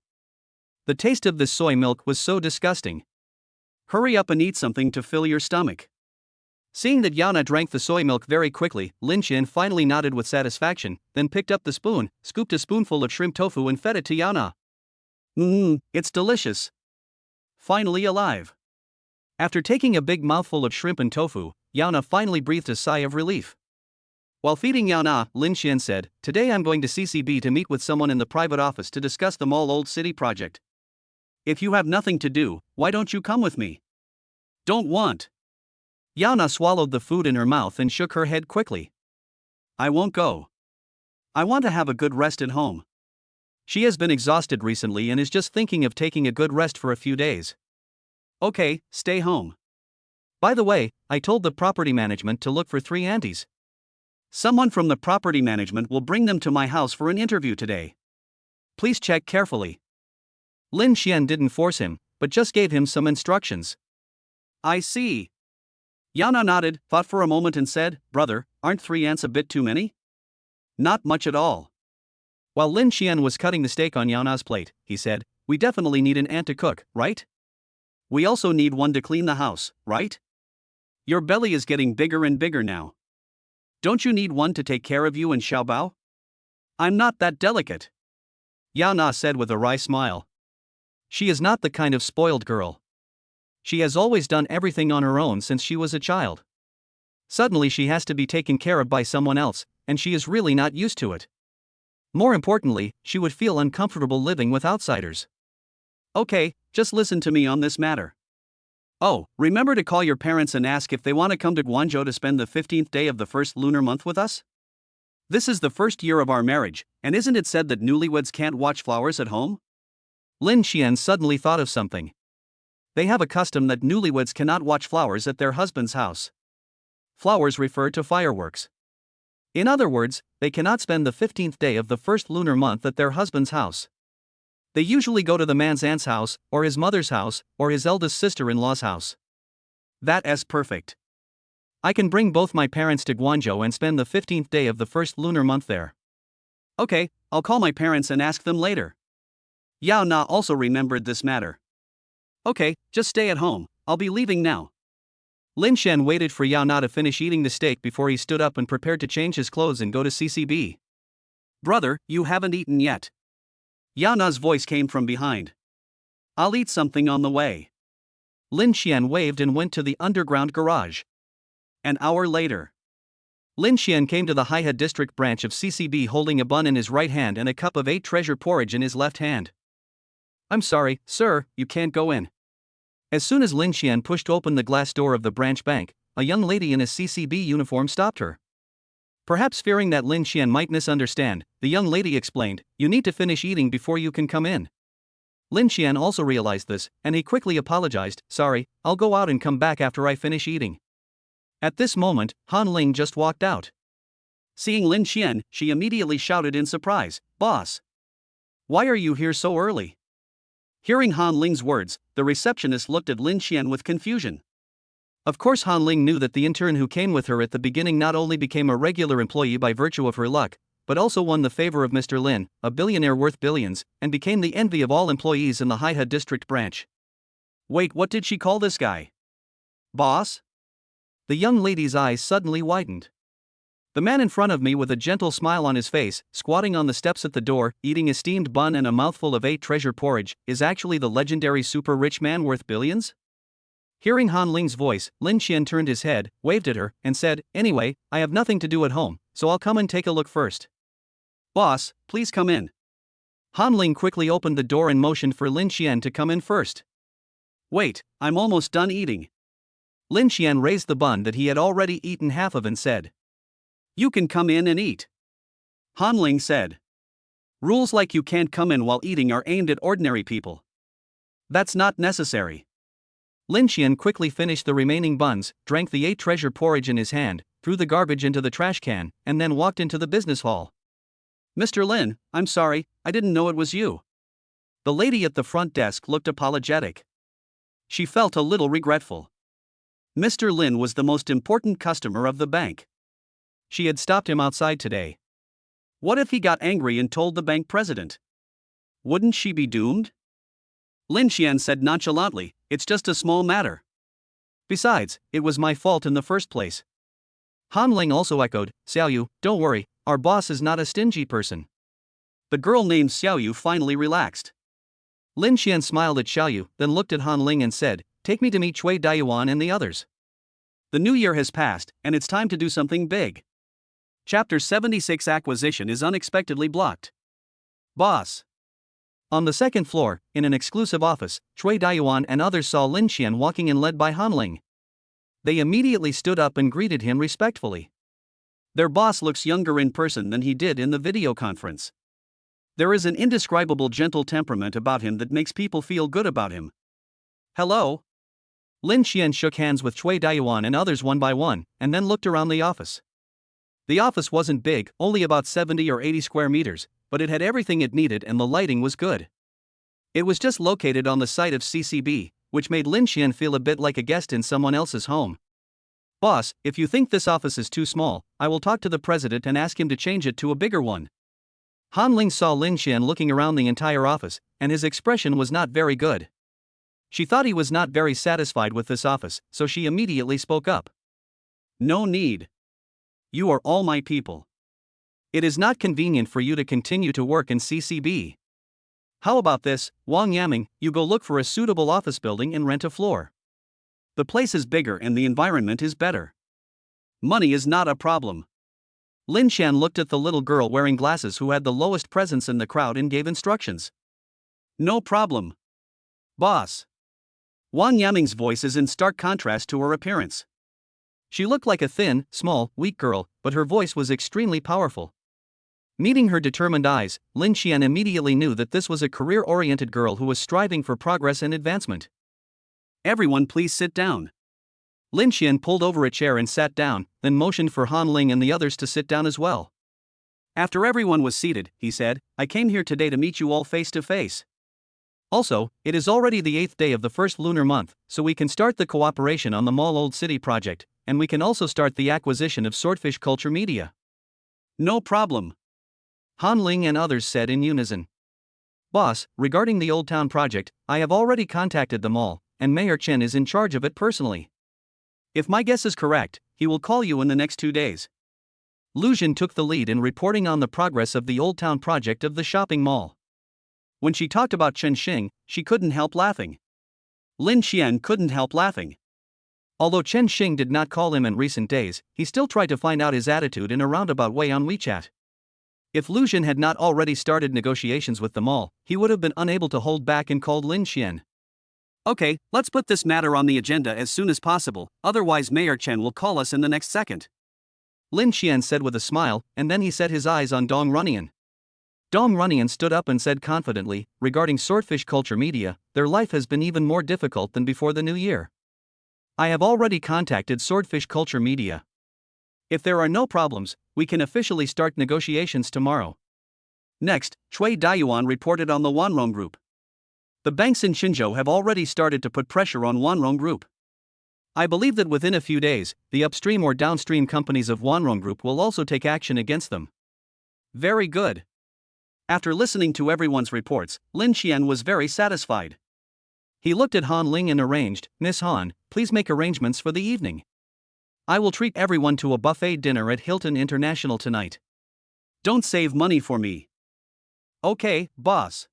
The taste of this soy milk was so disgusting. Hurry up and eat something to fill your stomach. Seeing that Yana drank the soy milk very quickly, Lin Xian finally nodded with satisfaction, then picked up the spoon, scooped a spoonful of shrimp tofu and fed it to Yana. It's delicious. Finally alive. After taking a big mouthful of shrimp and tofu, Yana finally breathed a sigh of relief. While feeding Yana, Lin Xian said, "Today I'm going to CCB to meet with someone in the private office to discuss the Mall Old City project. If you have nothing to do, why don't you come with me?" "Don't want." Yana swallowed the food in her mouth and shook her head quickly. "I won't go. I want to have a good rest at home." She has been exhausted recently and is just thinking of taking a good rest for a few days. "Okay, stay home. By the way, I told the property management to look for 3 aunties. Someone from the property management will bring them to my house for an interview today. Please check carefully." Lin Xian didn't force him, but just gave him some instructions. "I see." Yana nodded, thought for a moment and said, "Brother, aren't 3 aunts a bit too many?" "Not much at all." While Lin Xian was cutting the steak on Yana's plate, he said, "We definitely need an aunt to cook, right? We also need one to clean the house, right? Your belly is getting bigger and bigger now. Don't you need one to take care of you and Xiaobao?" "I'm not that delicate," Yana said with a wry smile. She is not the kind of spoiled girl. She has always done everything on her own since she was a child. Suddenly she has to be taken care of by someone else, and she is really not used to it. More importantly, she would feel uncomfortable living with outsiders. "Okay, just listen to me on this matter. Oh, remember to call your parents and ask if they want to come to Guangzhou to spend the 15th day of the first lunar month with us? This is the first year of our marriage, and isn't it said that newlyweds can't watch flowers at home?" Lin Xian suddenly thought of something. They have a custom that newlyweds cannot watch flowers at their husband's house. Flowers refer to fireworks. In other words, they cannot spend the 15th day of the first lunar month at their husband's house. They usually go to the man's aunt's house, or his mother's house, or his eldest sister-in-law's house. That's perfect. I can bring both my parents to Guangzhou and spend the 15th day of the first lunar month there. Okay, I'll call my parents and ask them later. Yao Na also remembered this matter. Okay, just stay at home, I'll be leaving now. Lin Xian waited for Yao Na to finish eating the steak before he stood up and prepared to change his clothes and go to CCB. Brother, you haven't eaten yet. Yao Na's voice came from behind. I'll eat something on the way. Lin Xian waved and went to the underground garage. An hour later, Lin Xian came to the Haihe District branch of CCB holding a bun in his right hand and a cup of 8 treasure porridge in his left hand. I'm sorry, sir, you can't go in. As soon as Lin Xian pushed open the glass door of the branch bank, a young lady in a CCB uniform stopped her. Perhaps fearing that Lin Xian might misunderstand, the young lady explained, "You need to finish eating before you can come in." Lin Xian also realized this, and he quickly apologized, "Sorry, I'll go out and come back after I finish eating." At this moment, Han Ling just walked out. Seeing Lin Xian, she immediately shouted in surprise, "Boss! Why are you here so early?" Hearing Han Ling's words, the receptionist looked at Lin Xian with confusion. Of course Han Ling knew that the intern who came with her at the beginning not only became a regular employee by virtue of her luck, but also won the favor of Mr. Lin, a billionaire worth billions, and became the envy of all employees in the Haihe District branch. Wait, what did she call this guy? Boss? The young lady's eyes suddenly widened. The man in front of me with a gentle smile on his face, squatting on the steps at the door, eating a steamed bun and a mouthful of 8 treasure porridge, is actually the legendary super rich man worth billions? Hearing Han Ling's voice, Lin Xian turned his head, waved at her, and said, "Anyway, I have nothing to do at home, so I'll come and take a look first." "Boss, please come in." Han Ling quickly opened the door and motioned for Lin Xian to come in first. "Wait, I'm almost done eating." Lin Xian raised the bun that he had already eaten half of and said, "You can come in and eat." Han Ling said, "Rules like you can't come in while eating are aimed at ordinary people. That's not necessary." Lin Xian quickly finished the remaining buns, drank the 8 treasure porridge in his hand, threw the garbage into the trash can, and then walked into the business hall. "Mr. Lin, I'm sorry, I didn't know it was you." The lady at the front desk looked apologetic. She felt a little regretful. Mr. Lin was the most important customer of the bank. She had stopped him outside today. What if he got angry and told the bank president? Wouldn't she be doomed? Lin Xian said nonchalantly, it's just a small matter. Besides, it was my fault in the first place. Han Ling also echoed, Xiaoyu, don't worry, our boss is not a stingy person. The girl named Xiaoyu finally relaxed. Lin Xian smiled at Xiaoyu, then looked at Han Ling and said, take me to meet Cui Daiyuan and the others. The new year has passed, and it's time to do something big. Chapter 76 Acquisition is unexpectedly blocked. Boss. On the second floor, in an exclusive office, Cui Daiyuan and others saw Lin Xian walking in led by Han Ling. They immediately stood up and greeted him respectfully. Their boss looks younger in person than he did in the video conference. There is an indescribable gentle temperament about him that makes people feel good about him. Hello? Lin Xian shook hands with Cui Daiyuan and others one by one, and then looked around the office. The office wasn't big, only about 70 or 80 square meters, but it had everything it needed and the lighting was good. It was just located on the site of CCB, which made Lin Xian feel a bit like a guest in someone else's home. Boss, if you think this office is too small, I will talk to the president and ask him to change it to a bigger one. Han Ling saw Lin Xian looking around the entire office, and his expression was not very good. She thought he was not very satisfied with this office, so she immediately spoke up. No need. You are all my people. It is not convenient for you to continue to work in CCB. How about this, Wang Yaming, you go look for a suitable office building and rent a floor. The place is bigger and the environment is better. Money is not a problem. Lin Xian looked at the little girl wearing glasses who had the lowest presence in the crowd and gave instructions. No problem. Boss. Wang Yaming's voice is in stark contrast to her appearance. She looked like a thin, small, weak girl, but her voice was extremely powerful. Meeting her determined eyes, Lin Xian immediately knew that this was a career-oriented girl who was striving for progress and advancement. Everyone please sit down. Lin Xian pulled over a chair and sat down, then motioned for Han Ling and the others to sit down as well. After everyone was seated, he said, I came here today to meet you all face to face. Also, it is already the 8th day of the first lunar month, so we can start the cooperation on the Mall Old City project, and we can also start the acquisition of Swordfish Culture Media. No problem. Han Ling and others said in unison. Boss, regarding the Old Town project, I have already contacted the mall, and Mayor Chen is in charge of it personally. If my guess is correct, he will call you in the next 2 days. Lu Jin took the lead in reporting on the progress of the Old Town project of the shopping mall. When she talked about Chen Xing, she couldn't help laughing. Lin Xian couldn't help laughing. Although Chen Xing did not call him in recent days, he still tried to find out his attitude in a roundabout way on WeChat. If Lu Jin had not already started negotiations with the mall, he would have been unable to hold back and called Lin Xian. Okay, let's put this matter on the agenda as soon as possible, otherwise Mayor Chen will call us in the next second. Lin Xian said with a smile, and then he set his eyes on Dong Runyan. Dong Runyan stood up and said confidently, regarding Swordfish Culture Media, their life has been even more difficult than before the new year. I have already contacted Swordfish Culture Media. If there are no problems, we can officially start negotiations tomorrow. Next, Cui Daiyuan reported on the Wanrong Group. The banks in Xinzhou have already started to put pressure on Wanrong Group. I believe that within a few days, the upstream or downstream companies of Wanrong Group will also take action against them. Very good. After listening to everyone's reports, Lin Xian was very satisfied. He looked at Han Ling and arranged, Miss Han, please make arrangements for the evening. I will treat everyone to a buffet dinner at Hilton International tonight. Don't save money for me. Okay, boss.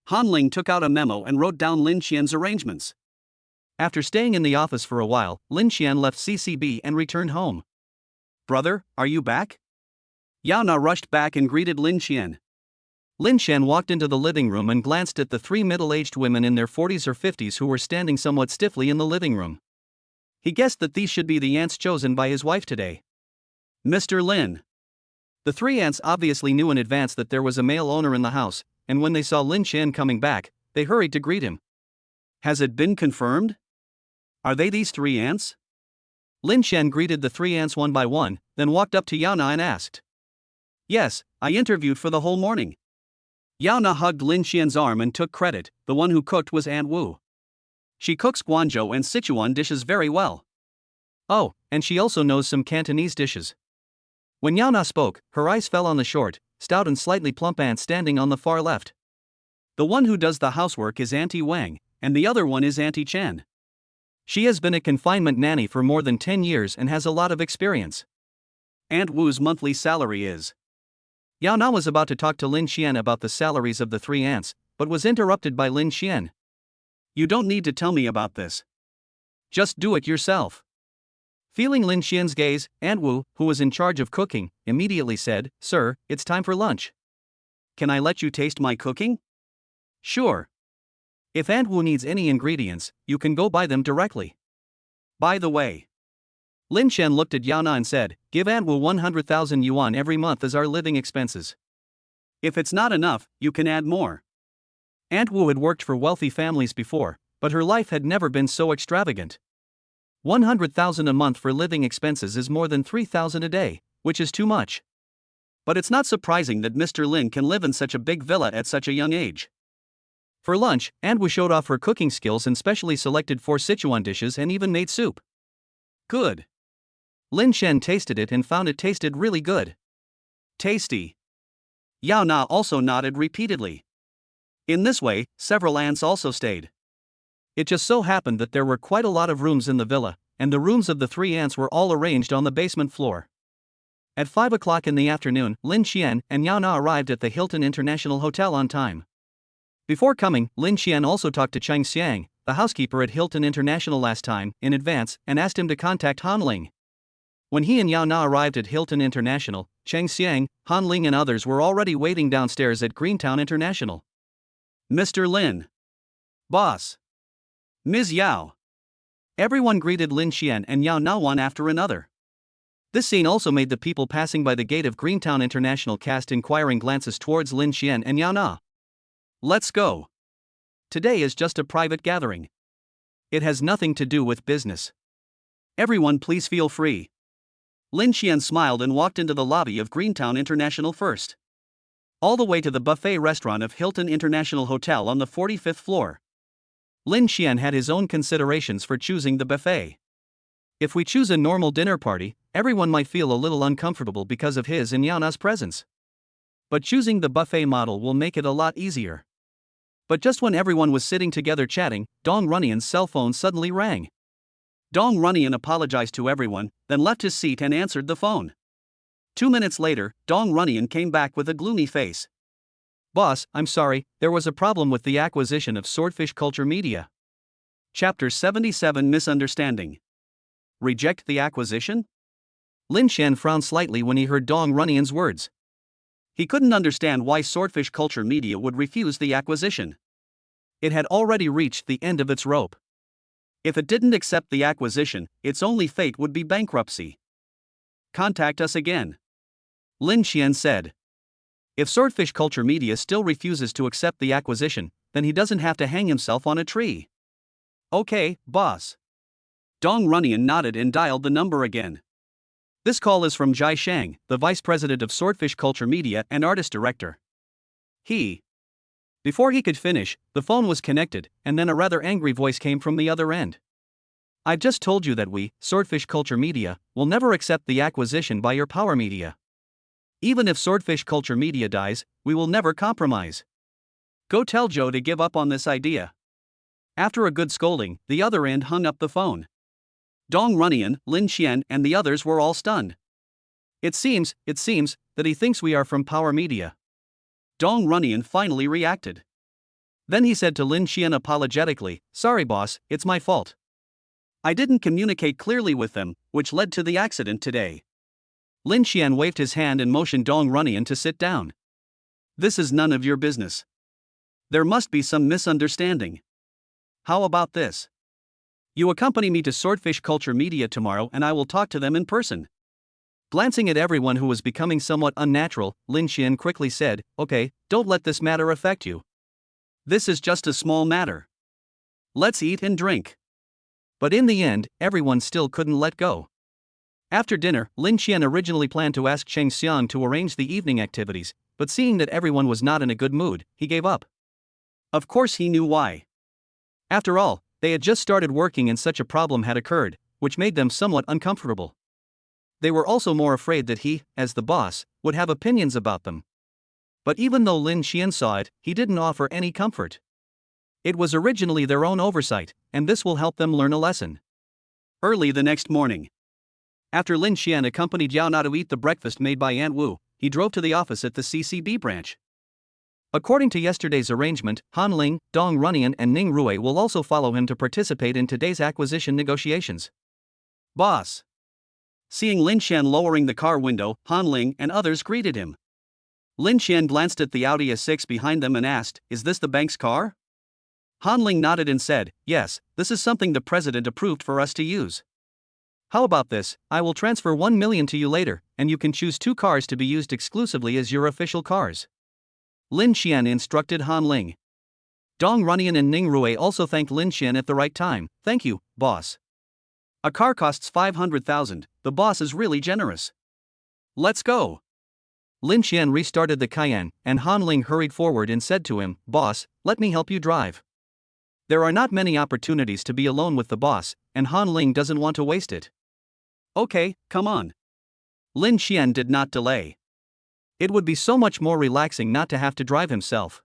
Han Ling took out a memo and wrote down Lin Xian's arrangements. After staying in the office for a while, Lin Xian left CCB and returned home. Brother, are you back? Yao Na rushed back and greeted Lin Xian. Lin Xian walked into the living room and glanced at the 3 middle-aged women in their 40s or 50s who were standing somewhat stiffly in the living room. He guessed that these should be the aunts chosen by his wife today. Mr. Lin. The 3 aunts obviously knew in advance that there was a male owner in the house, and when they saw Lin Xian coming back, they hurried to greet him. Has it been confirmed? Are they these 3 aunts? Lin Xian greeted the 3 aunts one by one, then walked up to Yao Na and asked. Yes, I interviewed for the whole morning. Yao Na hugged Lin Xian's arm and took credit. The one who cooked was Aunt Wu. She cooks Guangzhou and Sichuan dishes very well. Oh, and she also knows some Cantonese dishes. When Yao Na spoke, her eyes fell on the short, stout and slightly plump aunt standing on the far left. The one who does the housework is Auntie Wang, and the other one is Auntie Chen. She has been a confinement nanny for more than 10 years and has a lot of experience. Aunt Wu's monthly salary is. Yao Na was about to talk to Lin Xian about the salaries of the three aunts, but was interrupted by Lin Xian. You don't need to tell me about this. Just do it yourself. Feeling Lin Xian's gaze, Aunt Wu, who was in charge of cooking, immediately said, Sir, it's time for lunch. Can I let you taste my cooking? Sure. If Aunt Wu needs any ingredients, you can go buy them directly. By the way. Lin Xian looked at Yao Na and said, give Aunt Wu 100,000 yuan every month as our living expenses. If it's not enough, you can add more. Aunt Wu had worked for wealthy families before, but her life had never been so extravagant. 100,000 a month for living expenses is more than 3,000 a day, which is too much. But it's not surprising that Mr. Lin can live in such a big villa at such a young age. For lunch, Aunt Wu showed off her cooking skills and specially selected 4 Sichuan dishes and even made soup. Good. Lin Xian tasted it and found it tasted really good. Tasty. Yao Na also nodded repeatedly. In this way, several aunts also stayed. It just so happened that there were quite a lot of rooms in the villa, and the rooms of the 3 aunts were all arranged on the basement floor. At 5 o'clock in the afternoon, Lin Xian and Yao Na arrived at the Hilton International Hotel on time. Before coming, Lin Xian also talked to Cheng Xiang, the housekeeper at Hilton International last time, in advance, and asked him to contact Han Ling. When he and Yao Na arrived at Hilton International, Cheng Xiang, Han Ling and others were already waiting downstairs at Greentown International. Mr. Lin. Boss. Ms. Yao. Everyone greeted Lin Xian and Yao Na one after another. This scene also made the people passing by the gate of Greentown International cast inquiring glances towards Lin Xian and Yao Na. Let's go. Today is just a private gathering. It has nothing to do with business. Everyone please feel free. Lin Xian smiled and walked into the lobby of Greentown International first. All the way to the buffet restaurant of Hilton International Hotel on the 45th floor. Lin Xian had his own considerations for choosing the buffet. If we choose a normal dinner party, everyone might feel a little uncomfortable because of his and Yao Na's presence. But choosing the buffet model will make it a lot easier. But just when everyone was sitting together chatting, Dong Runnian's cell phone suddenly rang. Dong Runnian apologized to everyone, then left his seat and answered the phone. 2 minutes later, Dong Runnian came back with a gloomy face. Boss, I'm sorry, there was a problem with the acquisition of Swordfish Culture Media. Chapter 77 Misunderstanding. Reject the acquisition? Lin Xian frowned slightly when he heard Dong Runnian's words. He couldn't understand why Swordfish Culture Media would refuse the acquisition. It had already reached the end of its rope. If it didn't accept the acquisition, its only fate would be bankruptcy. Contact us again. Lin Xian said. If Swordfish Culture Media still refuses to accept the acquisition, then he doesn't have to hang himself on a tree. Okay, boss. Dong Runnian nodded and dialed the number again. This call is from Jai Shang, the vice president of Swordfish Culture Media and artist director. Before he could finish, the phone was connected, and then a rather angry voice came from the other end. I've just told you that we, Swordfish Culture Media, will never accept the acquisition by your Power Media. Even if Swordfish Culture Media dies, we will never compromise. Go tell Joe to give up on this idea. After a good scolding, the other end hung up the phone. Dong Runnian, Lin Xian, and the others were all stunned. It seems that he thinks we are from Power Media. Dong Runnian finally reacted. Then he said to Lin Xian apologetically, sorry boss, it's my fault. I didn't communicate clearly with them, which led to the accident today. Lin Xian waved his hand and motioned Dong Runnian to sit down. This is none of your business. There must be some misunderstanding. How about this? You accompany me to Swordfish Culture Media tomorrow and I will talk to them in person. Glancing at everyone who was becoming somewhat unnatural, Lin Xian quickly said, okay, don't let this matter affect you. This is just a small matter. Let's eat and drink. But in the end, everyone still couldn't let go. After dinner, Lin Xian originally planned to ask Cheng Xiang to arrange the evening activities, but seeing that everyone was not in a good mood, he gave up. Of course he knew why. After all, they had just started working and such a problem had occurred, which made them somewhat uncomfortable. They were also more afraid that he, as the boss, would have opinions about them. But even though Lin Xian saw it, he didn't offer any comfort. It was originally their own oversight, and this will help them learn a lesson. Early the next morning, after Lin Xian accompanied Yao Na to eat the breakfast made by Aunt Wu, he drove to the office at the CCB branch. According to yesterday's arrangement, Han Ling, Dong Runian and Ning Rui will also follow him to participate in today's acquisition negotiations. Boss. Seeing Lin Xian lowering the car window, Han Ling and others greeted him. Lin Xian glanced at the Audi A6 behind them and asked, "Is this the bank's car?" Han Ling nodded and said, "Yes, this is something the president approved for us to use. How about this? I will transfer 1 million to you later, and you can choose 2 cars to be used exclusively as your official cars." Lin Xian instructed Han Ling. Dong Runian and Ning Rui also thanked Lin Xian at the right time. "Thank you, boss. A car costs 500,000, the boss is really generous. Let's go." Lin Xian restarted the Cayenne, and Han Ling hurried forward and said to him, "Boss, let me help you drive." There are not many opportunities to be alone with the boss, and Han Ling doesn't want to waste it. "Okay, come on." Lin Xian did not delay. It would be so much more relaxing not to have to drive himself.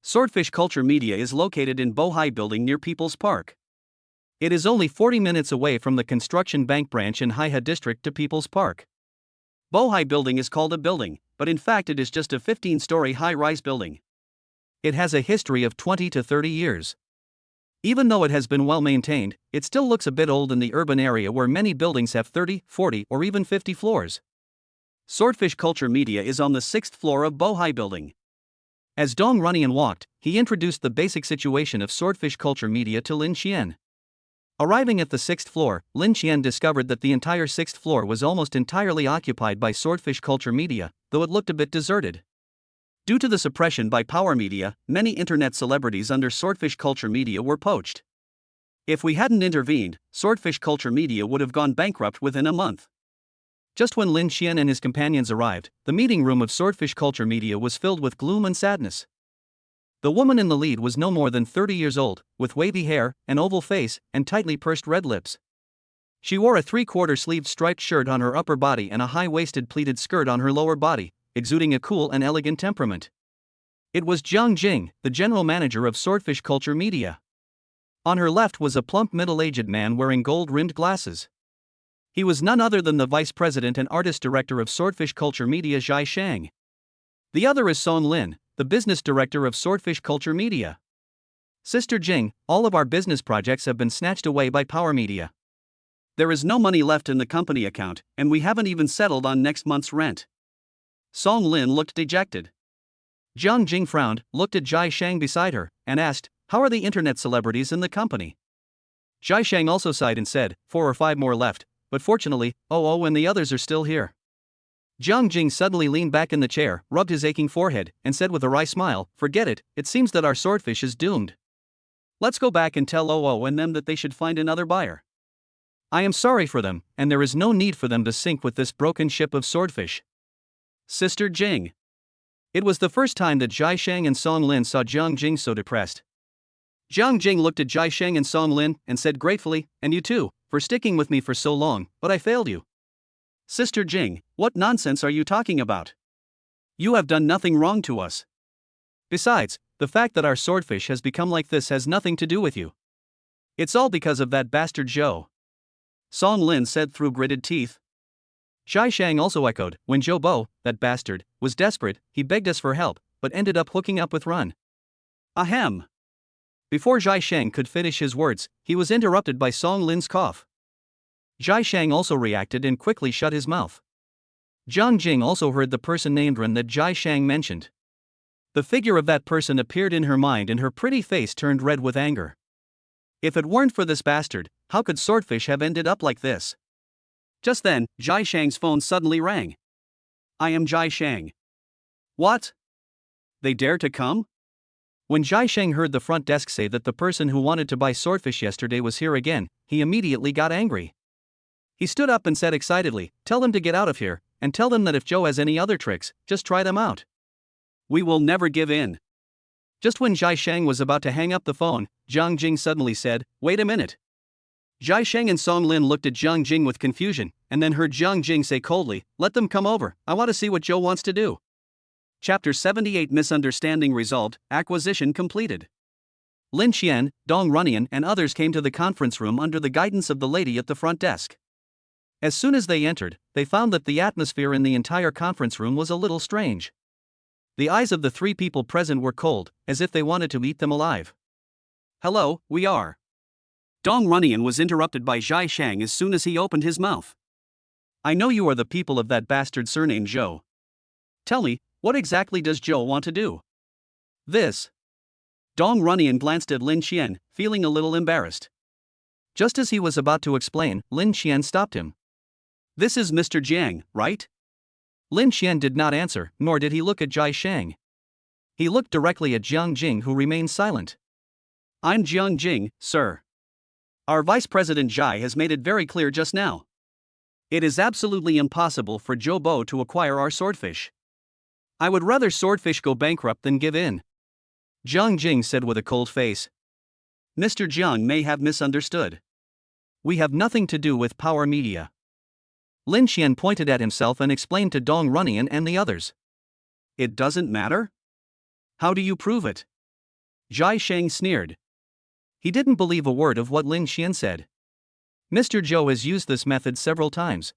Swordfish Culture Media is located in Bohai Building near People's Park. It is only 40 minutes away from the Construction Bank branch in Haihe District to People's Park. Bohai Building is called a building, but in fact it is just a 15-story high-rise building. It has a history of 20 to 30 years. Even though it has been well maintained, it still looks a bit old in the urban area where many buildings have 30, 40, or even 50 floors. Swordfish Culture Media is on the 6th floor of Bohai Building. As Dong Runian walked, he introduced the basic situation of Swordfish Culture Media to Lin Xian. Arriving at the 6th floor, Lin Xian discovered that the entire 6th floor was almost entirely occupied by Swordfish Culture Media, though it looked a bit deserted. Due to the suppression by Power Media, many internet celebrities under Swordfish Culture Media were poached. If we hadn't intervened, Swordfish Culture Media would have gone bankrupt within a month. Just when Lin Xian and his companions arrived, the meeting room of Swordfish Culture Media was filled with gloom and sadness. The woman in the lead was no more than 30 years old, with wavy hair, an oval face, and tightly pursed red lips. She wore a 3/4-sleeved striped shirt on her upper body and a high-waisted pleated skirt on her lower body, exuding a cool and elegant temperament. It was Jiang Jing, the general manager of Swordfish Culture Media. On her left was a plump middle-aged man wearing gold-rimmed glasses. He was none other than the vice president and artist director of Swordfish Culture Media, Zhai Shang. The other is Song Lin, the business director of Swordfish Culture Media. "Sister Jing, all of our business projects have been snatched away by Power Media. There is no money left in the company account, and we haven't even settled on next month's rent." Song Lin looked dejected. Jiang Jing frowned, looked at Zhai Shang beside her, and asked, "How are the internet celebrities in the company?" Zhai Shang also sighed and said, 4 or 5 more left, but fortunately, and the others are still here." Jiang Jing suddenly leaned back in the chair, rubbed his aching forehead, and said with a wry smile, "Forget it, it seems that our swordfish is doomed. Let's go back and tell and them that they should find another buyer. I am sorry for them, and there is no need for them to sink with this broken ship of swordfish." Sister Jing. It was the first time that Zhai Shang and Song Lin saw Jiang Jing so depressed. Jiang Jing looked at Zhai Shang and Song Lin and said gratefully, "And you too, for sticking with me for so long, but I failed you." "Sister Jing, what nonsense are you talking about? You have done nothing wrong to us. Besides, the fact that our swordfish has become like this has nothing to do with you. It's all because of that bastard Zhou," Song Lin said through gritted teeth. Zhai Shang also echoed, "When Zhou Bo, that bastard, was desperate, he begged us for help, but ended up hooking up with Run." Ahem. Before Zhai Shang could finish his words, he was interrupted by Song Lin's cough. Zhai Shang also reacted and quickly shut his mouth. Jiang Jing also heard the person named Ren that Zhai Shang mentioned. The figure of that person appeared in her mind and her pretty face turned red with anger. If it weren't for this bastard, how could Swordfish have ended up like this? Just then, Zhai Shang's phone suddenly rang. "I am Zhai Shang." "What? They dare to come?" When Zhai Shang heard the front desk say that the person who wanted to buy Swordfish yesterday was here again, he immediately got angry. He stood up and said excitedly, "Tell them to get out of here, and tell them that if Zhou has any other tricks, just try them out. We will never give in." Just when Zhai Shang was about to hang up the phone, Jiang Jing suddenly said, "Wait a minute." Zhai Shang and Song Lin looked at Jiang Jing with confusion, and then heard Jiang Jing say coldly, "Let them come over, I want to see what Zhou wants to do." Chapter 78 Misunderstanding resolved, acquisition completed. Lin Xian, Dong Runyan, and others came to the conference room under the guidance of the lady at the front desk. As soon as they entered, they found that the atmosphere in the entire conference room was a little strange. The eyes of the three people present were cold, as if they wanted to eat them alive. Hello, we are. Dong Runyan was interrupted by Zhai Shang as soon as he opened his mouth. I know you are the people of that bastard surname Zhou. Tell me, what exactly does Zhou want to do? This. Dong Runyan glanced at Lin Xian, feeling a little embarrassed. Just as he was about to explain, Lin Xian stopped him. This is Mr. Jiang, right? Lin Xian did not answer, nor did he look at Zhai Shang. He looked directly at Jiang Jing, who remained silent. I'm Jiang Jing, sir. Our Vice President Zhai has made it very clear just now. It is absolutely impossible for Zhou Bo to acquire our swordfish. I would rather swordfish go bankrupt than give in. Jiang Jing said with a cold face. Mr. Jiang may have misunderstood. We have nothing to do with Power Media. Lin Xian pointed at himself and explained to Dong Runyan and the others. It doesn't matter? How do you prove it? Zhai Shang sneered. He didn't believe a word of what Lin Xian said. Mr. Zhou has used this method several times.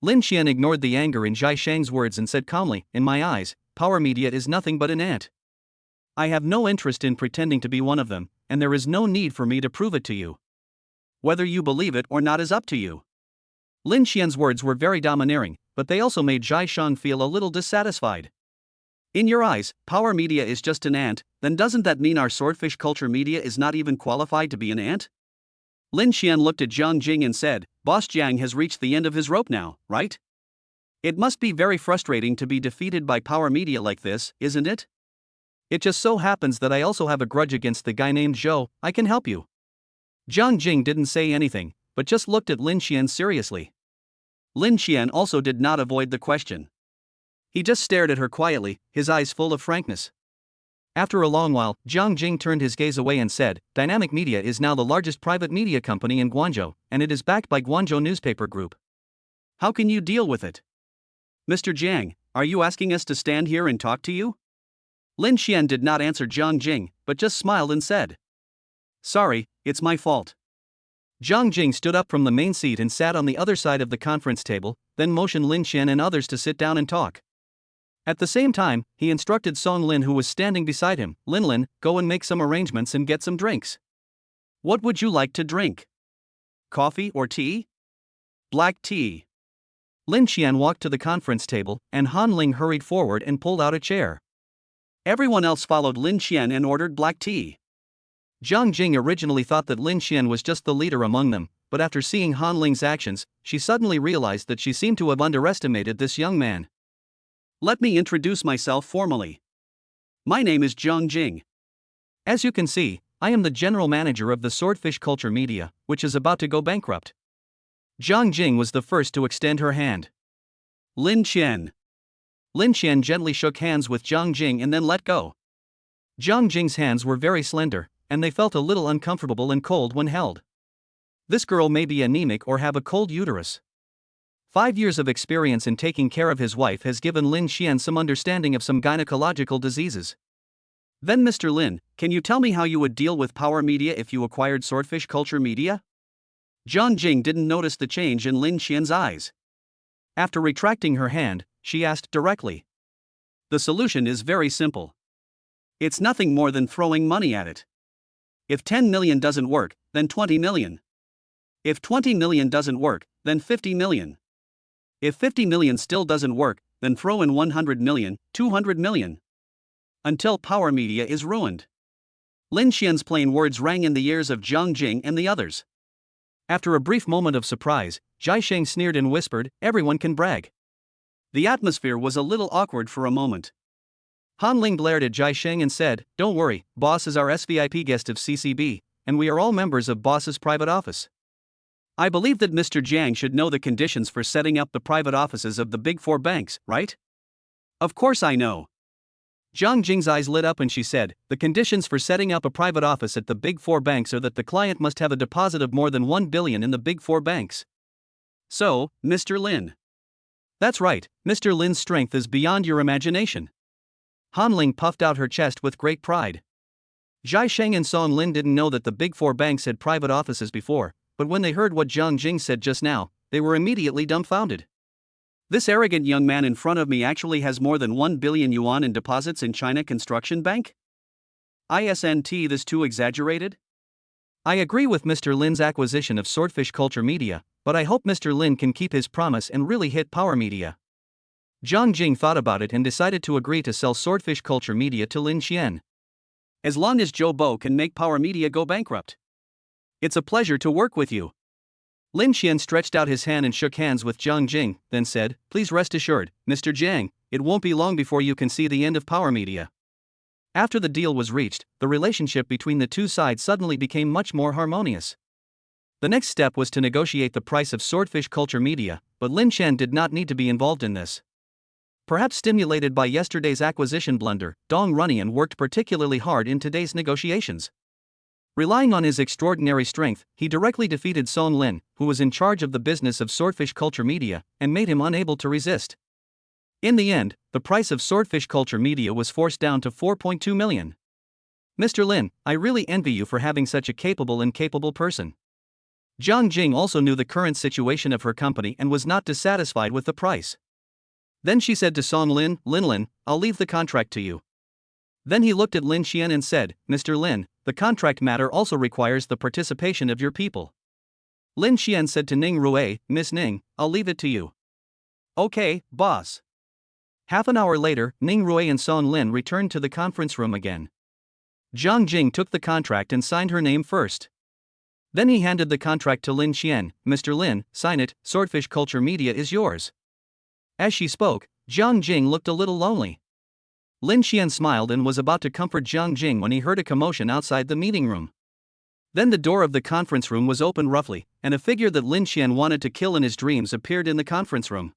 Lin Xian ignored the anger in Zhai Shang's words and said calmly, in my eyes, Power Media is nothing but an ant. I have no interest in pretending to be one of them, and there is no need for me to prove it to you. Whether you believe it or not is up to you. Lin Xian's words were very domineering, but they also made Zhai Shang feel a little dissatisfied. In your eyes, Power Media is just an ant, then doesn't that mean our swordfish culture media is not even qualified to be an ant? Lin Xian looked at Jiang Jing and said, Boss Jiang has reached the end of his rope now, right? It must be very frustrating to be defeated by Power Media like this, isn't it? It just so happens that I also have a grudge against the guy named Zhou. I can help you. Jiang Jing didn't say anything, but just looked at Lin Xian seriously. Lin Xian also did not avoid the question. He just stared at her quietly, his eyes full of frankness. After a long while, Jiang Jing turned his gaze away and said, Dynamic Media is now the largest private media company in Guangzhou, and it is backed by Guangzhou Newspaper Group. How can you deal with it? Mr. Jiang, are you asking us to stand here and talk to you? Lin Xian did not answer Jiang Jing, but just smiled and said, Sorry, it's my fault. Jiang Jing stood up from the main seat and sat on the other side of the conference table, then motioned Lin Xian and others to sit down and talk. At the same time, he instructed Song Lin, who was standing beside him, Lin, go and make some arrangements and get some drinks. What would you like to drink? Coffee or tea? Black tea. Lin Xian walked to the conference table, and Han Ling hurried forward and pulled out a chair. Everyone else followed Lin Xian and ordered black tea. Jiang Jing originally thought that Lin Xian was just the leader among them, but after seeing Han Ling's actions, she suddenly realized that she seemed to have underestimated this young man. Let me introduce myself formally. My name is Jiang Jing. As you can see, I am the general manager of the Swordfish Culture Media, which is about to go bankrupt. Jiang Jing was the first to extend her hand. Lin Xian. Lin Xian gently shook hands with Jiang Jing and then let go. Jiang Jing's hands were very slender, and they felt a little uncomfortable and cold when held. This girl may be anemic or have a cold uterus. 5 years of experience in taking care of his wife has given Lin Xian some understanding of some gynecological diseases. Then Mr. Lin, can you tell me how you would deal with Power Media if you acquired Swordfish Culture Media? Jiang Jing didn't notice the change in Lin Xian's eyes. After retracting her hand, she asked directly. The solution is very simple. It's nothing more than throwing money at it. If 10 million doesn't work, then 20 million. If 20 million doesn't work, then 50 million. If 50 million still doesn't work, then throw in 100 million, 200 million. Until Power Media is ruined. Lin Xian's plain words rang in the ears of Jiang Jing and the others. After a brief moment of surprise, Zhai Shang sneered and whispered, everyone can brag. The atmosphere was a little awkward for a moment. Han Ling glared at Zhai Shang and said, Don't worry, Boss is our SVIP guest of CCB, and we are all members of Boss's private office. I believe that Mr. Jiang should know the conditions for setting up the private offices of the Big Four banks, right? Of course I know. Jiang Jing's eyes lit up and she said, the conditions for setting up a private office at the Big Four banks are that the client must have a deposit of more than 1 billion in the Big Four banks. So, Mr. Lin. That's right, Mr. Lin's strength is beyond your imagination. Han Ling puffed out her chest with great pride. Jai Sheng and Song Lin didn't know that the big four banks had private offices before, but when they heard what Jiang Jing said just now, they were immediately dumbfounded. This arrogant young man in front of me actually has more than 1 billion yuan in deposits in China Construction Bank? Isn't this too exaggerated? I agree with Mr. Lin's acquisition of Swordfish Culture Media, but I hope Mr. Lin can keep his promise and really hit Power Media. Jiang Jing thought about it and decided to agree to sell Swordfish Culture Media to Lin Xian. As long as Zhou Bo can make Power Media go bankrupt. It's a pleasure to work with you. Lin Xian stretched out his hand and shook hands with Jiang Jing, then said, "Please rest assured, Mr. Jiang, it won't be long before you can see the end of Power Media." After the deal was reached, the relationship between the two sides suddenly became much more harmonious. The next step was to negotiate the price of Swordfish Culture Media, but Lin Xian did not need to be involved in this. Perhaps stimulated by yesterday's acquisition blunder, Dong Runyan worked particularly hard in today's negotiations. Relying on his extraordinary strength, he directly defeated Song Lin, who was in charge of the business of Swordfish Culture Media, and made him unable to resist. In the end, the price of Swordfish Culture Media was forced down to 4.2 million. Mr. Lin, I really envy you for having such a capable and capable person. Jiang Jing also knew the current situation of her company and was not dissatisfied with the price. Then she said to Song Lin, Lin, I'll leave the contract to you. Then he looked at Lin Xian and said, Mr. Lin, the contract matter also requires the participation of your people. Lin Xian said to Ning Rue, Miss Ning, I'll leave it to you. Okay, boss. Half an hour later, Ning Rue and Song Lin returned to the conference room again. Jiang Jing took the contract and signed her name first. Then he handed the contract to Lin Xian, Mr. Lin, sign it, Swordfish Culture Media is yours. As she spoke, Jiang Jing looked a little lonely. Lin Xian smiled and was about to comfort Jiang Jing when he heard a commotion outside the meeting room. Then the door of the conference room was opened roughly, and a figure that Lin Xian wanted to kill in his dreams appeared in the conference room.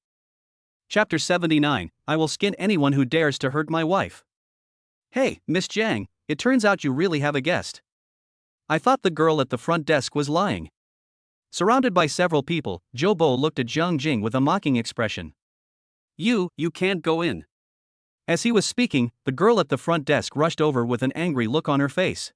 Chapter 79, I will skin anyone who dares to hurt my wife. Hey, Miss Jiang, it turns out you really have a guest. I thought the girl at the front desk was lying. Surrounded by several people, Zhou Bo looked at Jiang Jing with a mocking expression. You can't go in. As he was speaking, the girl at the front desk rushed over with an angry look on her face.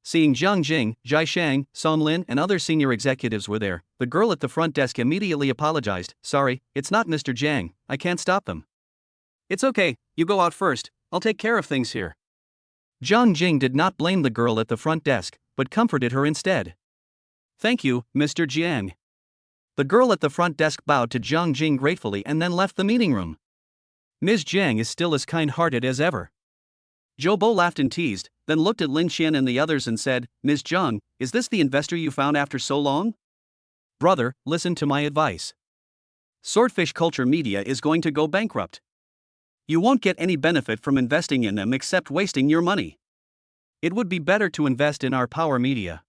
Seeing Jiang Jing, Jai Shang, Song Lin and other senior executives were there, the girl at the front desk immediately apologized, sorry, it's not Mr. Jiang, I can't stop them. It's okay, you go out first, I'll take care of things here. Jiang Jing did not blame the girl at the front desk, but comforted her instead. Thank you, Mr. Jiang. The girl at the front desk bowed to Jiang Jing gratefully and then left the meeting room. Ms. Jiang is still as kind-hearted as ever. Zhou Bo laughed and teased, then looked at Lin Xian and the others and said, Ms. Jiang, is this the investor you found after so long? Brother, listen to my advice. Swordfish Culture Media is going to go bankrupt. You won't get any benefit from investing in them except wasting your money. It would be better to invest in our Power Media.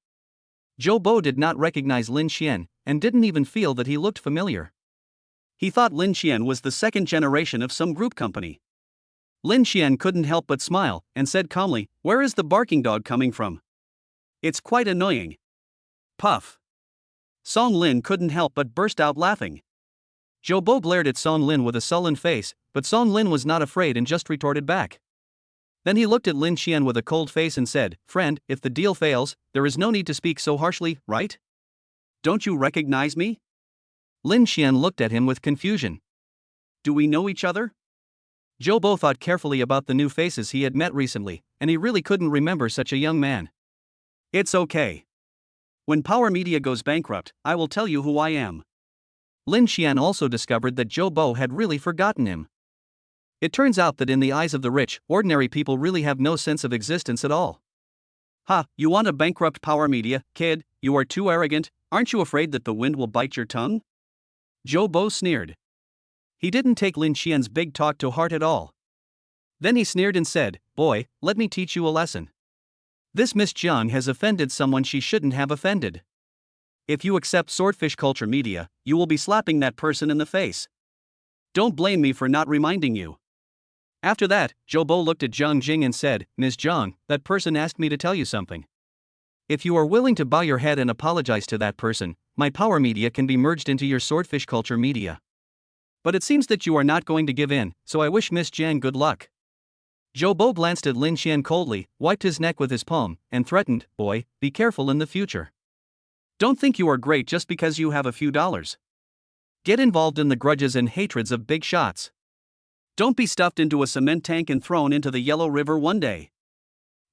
Zhou Bo did not recognize Lin Xian, and didn't even feel that he looked familiar. He thought Lin Xian was the second generation of some group company. Lin Xian couldn't help but smile, and said calmly, where is the barking dog coming from? It's quite annoying. Puff. Song Lin couldn't help but burst out laughing. Zhou Bo glared at Song Lin with a sullen face, but Song Lin was not afraid and just retorted back. Then he looked at Lin Xian with a cold face and said, friend, if the deal fails, there is no need to speak so harshly, right? Don't you recognize me? Lin Xian looked at him with confusion. Do we know each other? Zhou Bo thought carefully about the new faces he had met recently, and he really couldn't remember such a young man. It's okay. When Power Media goes bankrupt, I will tell you who I am. Lin Xian also discovered that Zhou Bo had really forgotten him. It turns out that in the eyes of the rich, ordinary people really have no sense of existence at all. Ha, you want to bankrupt Power Media, kid? You are too arrogant, aren't you afraid that the wind will bite your tongue? Zhou Bo sneered. He didn't take Lin Xian's big talk to heart at all. Then he sneered and said, boy, let me teach you a lesson. This Miss Jiang has offended someone she shouldn't have offended. If you accept Swordfish Culture Media, you will be slapping that person in the face. Don't blame me for not reminding you. After that, Zhou Bo looked at Jiang Jing and said, Ms. Jiang, that person asked me to tell you something. If you are willing to bow your head and apologize to that person, my Power Media can be merged into your Swordfish Culture Media. But it seems that you are not going to give in, so I wish Miss Jiang good luck. Zhou Bo glanced at Lin Xian coldly, wiped his neck with his palm, and threatened, "Boy, be careful in the future. Don't think you are great just because you have a few dollars. Get involved in the grudges and hatreds of big shots. Don't be stuffed into a cement tank and thrown into the Yellow River one day."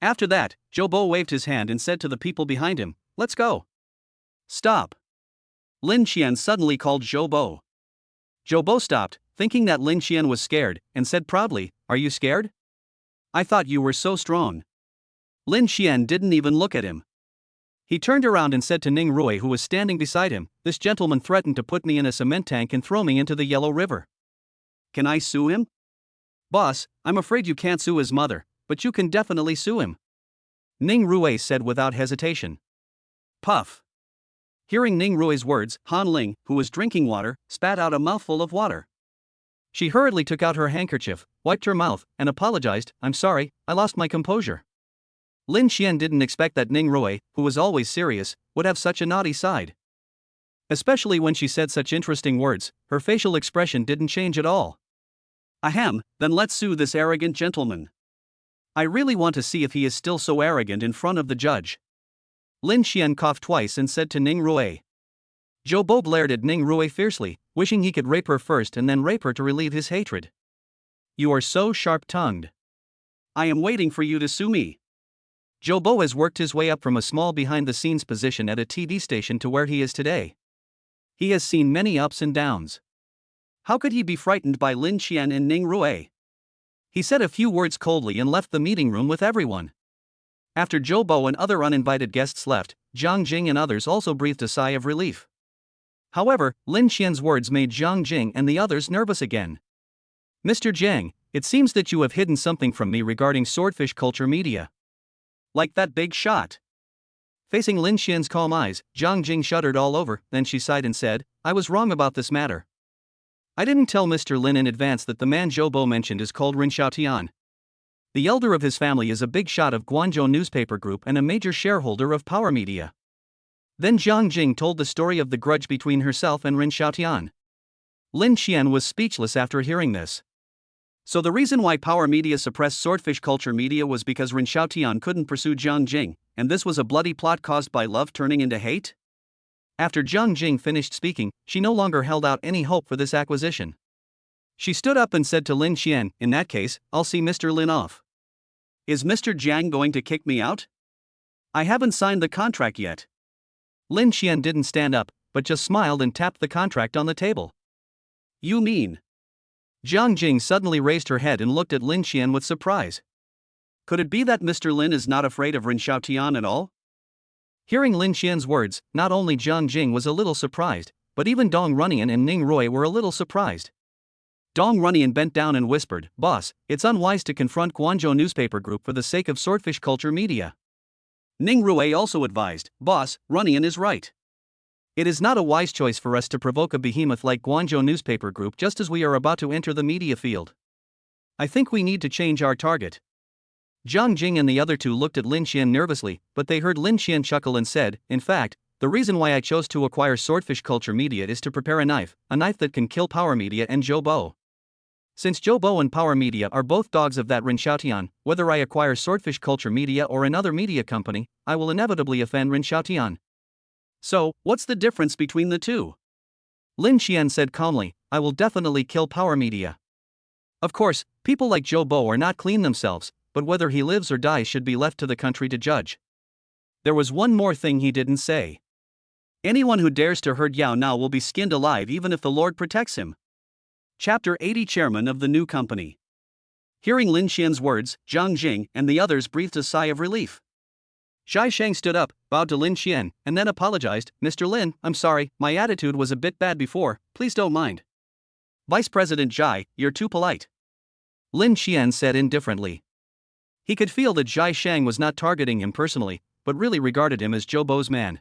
After that, Zhou Bo waved his hand and said to the people behind him, "Let's go." "Stop." Lin Xian suddenly called Zhou Bo. Zhou Bo stopped, thinking that Lin Xian was scared, and said proudly, "Are you scared? I thought you were so strong." Lin Xian didn't even look at him. He turned around and said to Ning Rui, who was standing beside him, "This gentleman threatened to put me in a cement tank and throw me into the Yellow River. Can I sue him?" "Boss, I'm afraid you can't sue his mother, but you can definitely sue him," Ning Rui said without hesitation. Puff. Hearing Ning Rui's words, Han Ling, who was drinking water, spat out a mouthful of water. She hurriedly took out her handkerchief, wiped her mouth, and apologized, "I'm sorry, I lost my composure." Lin Xian didn't expect that Ning Rui, who was always serious, would have such a naughty side. Especially when she said such interesting words, her facial expression didn't change at all. "Ahem, then let's sue this arrogant gentleman. I really want to see if he is still so arrogant in front of the judge." Lin Xian coughed twice and said to Ning Rui. Zhou Bo glared at Ning Rui fiercely, wishing he could rape her first and then rape her to relieve his hatred. "You are so sharp-tongued. I am waiting for you to sue me." Zhou Bo has worked his way up from a small behind-the-scenes position at a TV station to where he is today. He has seen many ups and downs. How could he be frightened by Lin Xian and Ning Rui? He said a few words coldly and left the meeting room with everyone. After Zhou Bo and other uninvited guests left, Zhang Jing and others also breathed a sigh of relief. However, Lin Xian's words made Zhang Jing and the others nervous again. "Mr. Zhang, it seems that you have hidden something from me regarding Swordfish Culture Media. Like that big shot." Facing Lin Xian's calm eyes, Zhang Jing shuddered all over, then she sighed and said, "I was wrong about this matter. I didn't tell Mr. Lin in advance that the man Zhou Bo mentioned is called Rin Xiaotian. The elder of his family is a big shot of Guangzhou newspaper group and a major shareholder of Power Media." Then Zhang Jing told the story of the grudge between herself and Rin Xiaotian. Lin Xian was speechless after hearing this. So the reason why Power Media suppressed Swordfish Culture Media was because Rin Xiaotian couldn't pursue Zhang Jing, and this was a bloody plot caused by love turning into hate? After Zhang Jing finished speaking, she no longer held out any hope for this acquisition. She stood up and said to Lin Xian, "In that case, I'll see Mr. Lin off." "Is Mr. Jiang going to kick me out? I haven't signed the contract yet." Lin Xian didn't stand up, but just smiled and tapped the contract on the table. "You mean?" Zhang Jing suddenly raised her head and looked at Lin Xian with surprise. Could it be that Mr. Lin is not afraid of Rin Xiaotian at all? Hearing Lin Xian's words, not only Zhang Jing was a little surprised, but even Dong Runian and Ning Rui were a little surprised. Dong Runian bent down and whispered, "Boss, it's unwise to confront Guangzhou newspaper group for the sake of Swordfish Culture Media." Ning Rui also advised, "Boss, Runian is right. It is not a wise choice for us to provoke a behemoth like Guangzhou newspaper group just as we are about to enter the media field. I think we need to change our target." Zhang Jing and the other two looked at Lin Xian nervously, but they heard Lin Xian chuckle and said, "In fact, the reason why I chose to acquire Swordfish Culture Media is to prepare a knife that can kill Power Media and Zhou Bo. Since Zhou Bo and Power Media are both dogs of that Rin Xiaotian, whether I acquire Swordfish Culture Media or another media company, I will inevitably offend Rin Xiaotian. So, what's the difference between the two?" Lin Xian said calmly, "I will definitely kill Power Media. Of course, people like Zhou Bo are not clean themselves, but whether he lives or dies should be left to the country to judge." There was one more thing he didn't say. Anyone who dares to hurt Yao Now will be skinned alive even if the Lord protects him. Chapter 80 Chairman of the new company. Hearing Lin Xian's words, Zhang Jing and the others breathed a sigh of relief. Zhai Shang stood up, bowed to Lin Xian, and then apologized, "Mr. Lin, I'm sorry, my attitude was a bit bad before, please don't mind." "Vice President Zhai, you're too polite," Lin Xian said indifferently. He could feel that Zhai Shang was not targeting him personally, but really regarded him as Zhou Bo's man.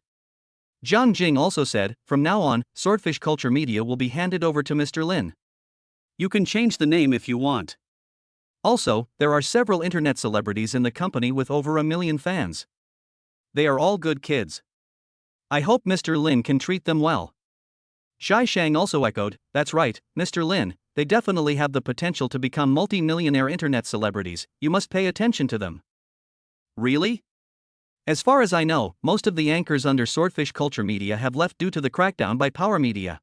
Zhang Jing also said, "From now on, Swordfish Culture Media will be handed over to Mr. Lin. You can change the name if you want. Also, there are several internet celebrities in the company with over 1 million fans. They are all good kids. I hope Mr. Lin can treat them well." Zhai Shang also echoed, "That's right, Mr. Lin, they definitely have the potential to become multi-millionaire internet celebrities. You must pay attention to them. Really? As far as I know, most of the anchors under Swordfish Culture Media have left due to the crackdown by Power Media.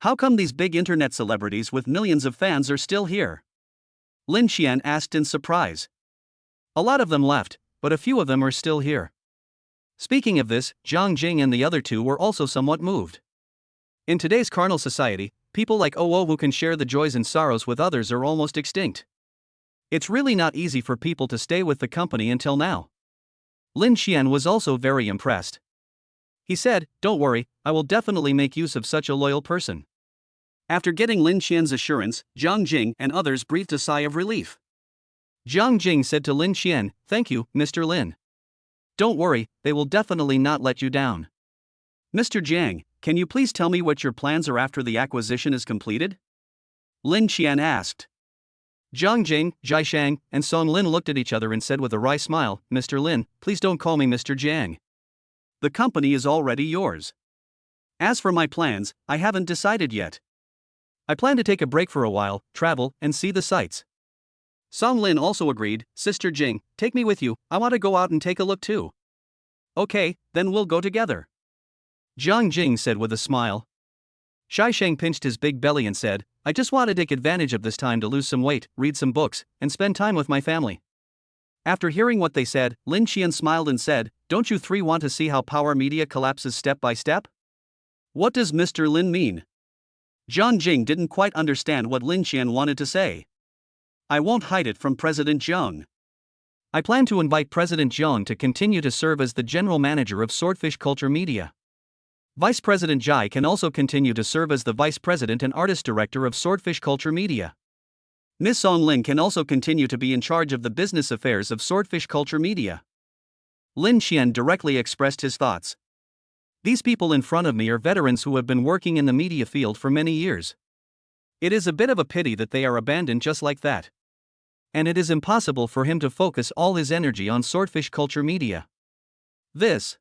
How come these big internet celebrities with millions of fans are still here? Lin Xian asked in surprise. A lot of them left, but a few of them are still here. Speaking of this, Zhang Jing and the other two were also somewhat moved. In today's carnal society, people like Oo who can share the joys and sorrows with others are almost extinct. It's really not easy for people to stay with the company until now. Lin Xian was also very impressed. He said, "Don't worry, I will definitely make use of such a loyal person." After getting Lin Xian's assurance, Zhang Jing and others breathed a sigh of relief. Zhang Jing said to Lin Xian, "Thank you, Mr. Lin. Don't worry, they will definitely not let you down." "Mr. Jiang, can you please tell me what your plans are after the acquisition is completed?" Lin Xian asked. Zhang Jing, Jai Shang, and Song Lin looked at each other and said with a wry smile, "Mr. Lin, please don't call me Mr. Jiang. The company is already yours. As for my plans, I haven't decided yet. I plan to take a break for a while, travel, and see the sights." Song Lin also agreed, "Sister Jing, take me with you, I want to go out and take a look too." "Okay, then we'll go together," Zhang Jing said with a smile. Shai Sheng pinched his big belly and said, "I just want to take advantage of this time to lose some weight, read some books, and spend time with my family." After hearing what they said, Lin Xian smiled and said, "Don't you three want to see how Power Media collapses step by step?" "What does Mr. Lin mean?" Zhang Jing didn't quite understand what Lin Xian wanted to say. "I won't hide it from President Zheng. I plan to invite President Zheng to continue to serve as the general manager of Swordfish Culture Media. Vice President Zhai can also continue to serve as the vice president and artist director of Swordfish Culture Media. Ms. Song Lin can also continue to be in charge of the business affairs of Swordfish Culture Media." Lin Xian directly expressed his thoughts. "These people in front of me are veterans who have been working in the media field for many years. It is a bit of a pity that they are abandoned just like that. And it is impossible for him to focus all his energy on Swordfish Culture Media." This.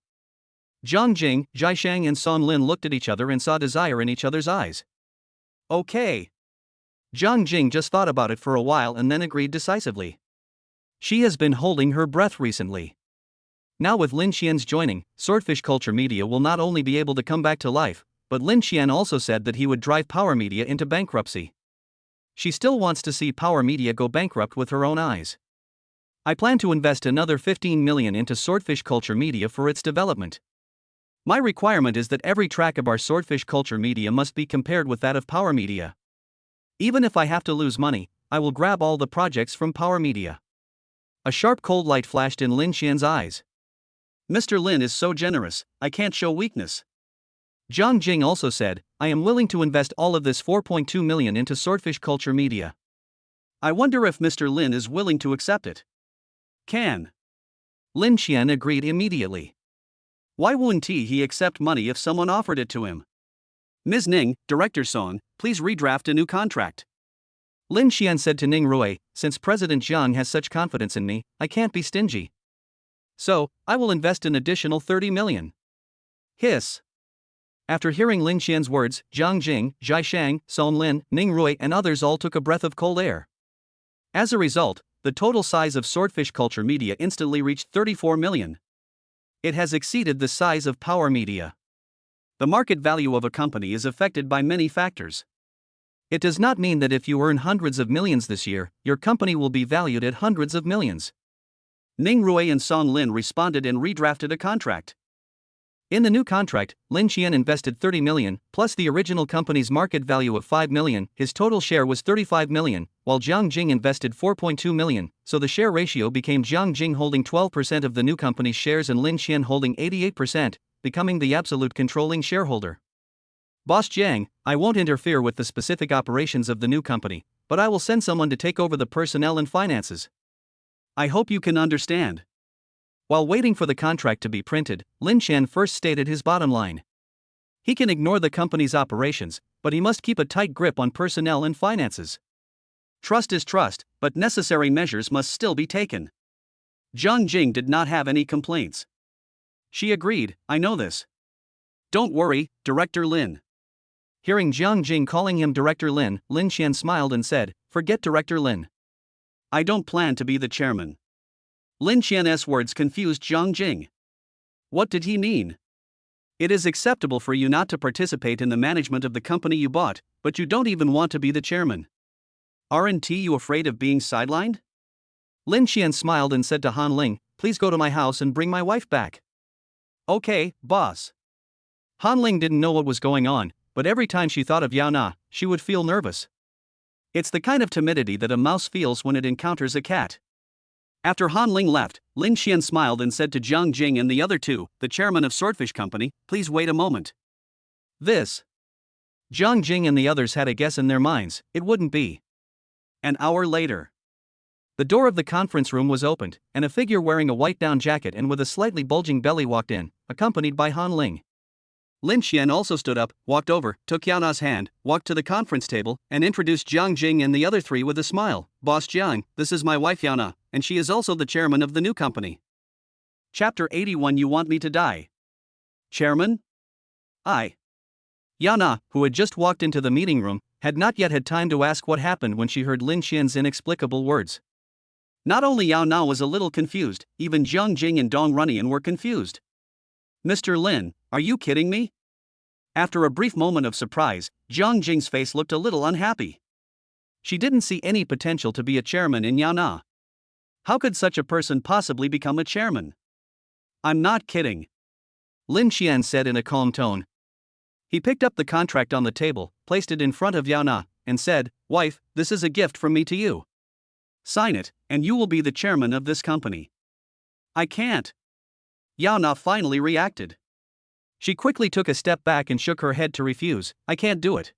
Zhang Jing, Jai Shang and Song Lin looked at each other and saw desire in each other's eyes. "Okay." Zhang Jing just thought about it for a while and then agreed decisively. She has been holding her breath recently. Now with Lin Xian's joining, Swordfish Culture Media will not only be able to come back to life, but Lin Xian also said that he would drive Power Media into bankruptcy. She still wants to see Power Media go bankrupt with her own eyes. "I plan to invest another 15 million into Swordfish Culture Media for its development. My requirement is that every track of our Swordfish Culture Media must be compared with that of Power Media. Even if I have to lose money, I will grab all the projects from Power Media." A sharp cold light flashed in Lin Xian's eyes. "Mr. Lin is so generous, I can't show weakness." Zhang Jing also said, "I am willing to invest all of this 4.2 million into Swordfish Culture Media. I wonder if Mr. Lin is willing to accept it." "Can." Lin Xian agreed immediately. Why wouldn't he accept money if someone offered it to him? "Ms. Ning, Director Song, please redraft a new contract." Lin Xian said to Ning Rui, "Since President Zhang has such confidence in me, I can't be stingy. So, I will invest an additional 30 million. Hiss. After hearing Lin Xian's words, Zhang Jing, Jai Shang, Song Lin, Ning Rui and others all took a breath of cold air. As a result, the total size of Swordfish Culture Media instantly reached 34 million. It has exceeded the size of Power Media. The market value of a company is affected by many factors. It does not mean that if you earn hundreds of millions this year, your company will be valued at hundreds of millions. Ning Rui and Song Lin responded and redrafted a contract. In the new contract, Lin Xian invested 30 million, plus the original company's market value of 5 million, his total share was 35 million, while Zhang Jing invested 4.2 million, so the share ratio became Zhang Jing holding 12% of the new company's shares and Lin Xian holding 88%, becoming the absolute controlling shareholder. "Boss Jiang, I won't interfere with the specific operations of the new company, but I will send someone to take over the personnel and finances. I hope you can understand." While waiting for the contract to be printed, Lin Xian first stated his bottom line. He can ignore the company's operations, but he must keep a tight grip on personnel and finances. Trust is trust, but necessary measures must still be taken. Zhang Jing did not have any complaints. She agreed, "I know this. Don't worry, Director Lin." Hearing Jiang Jing calling him Director Lin, Lin Xian smiled and said, "Forget Director Lin. I don't plan to be the chairman." Lin Xian's words confused Jiang Jing. What did he mean? It is acceptable for you not to participate in the management of the company you bought, but you don't even want to be the chairman. Aren't you afraid of being sidelined? Lin Xian smiled and said to Han Ling, "Please go to my house and bring my wife back." Okay, boss. Han Ling didn't know what was going on, but every time she thought of Yao Na, she would feel nervous. It's the kind of timidity that a mouse feels when it encounters a cat. After Han Ling left, Lin Xian smiled and said to Jiang Jing and the other two, the chairman of Swordfish Company, "Please wait a moment." This. Jiang Jing and the others had a guess in their minds, it wouldn't be. An hour later. The door of the conference room was opened, and a figure wearing a white down jacket and with a slightly bulging belly walked in, accompanied by Han Ling. Lin Xian also stood up, walked over, took Yao Na's hand, walked to the conference table, and introduced Jiang Jing and the other three with a smile. "Boss Jiang, this is my wife Yao Na, and she is also the chairman of the new company." Chapter 81. You want me to die? Chairman? Yao Na, who had just walked into the meeting room, had not yet had time to ask what happened when she heard Lin Xian's inexplicable words. Not only Yao Na was a little confused, even Jiang Jing and Dong Runyan were confused. "Mr. Lin, are you kidding me?" After a brief moment of surprise, Jiang Jing's face looked a little unhappy. She didn't see any potential to be a chairman in Yao Na. How could such a person possibly become a chairman? "I'm not kidding," Lin Xian said in a calm tone. He picked up the contract on the table, placed it in front of Yao Na, and said, "Wife, this is a gift from me to you. Sign it, and you will be the chairman of this company." "I can't." Yao Na finally reacted. She quickly took a step back and shook her head to refuse. "I can't do it."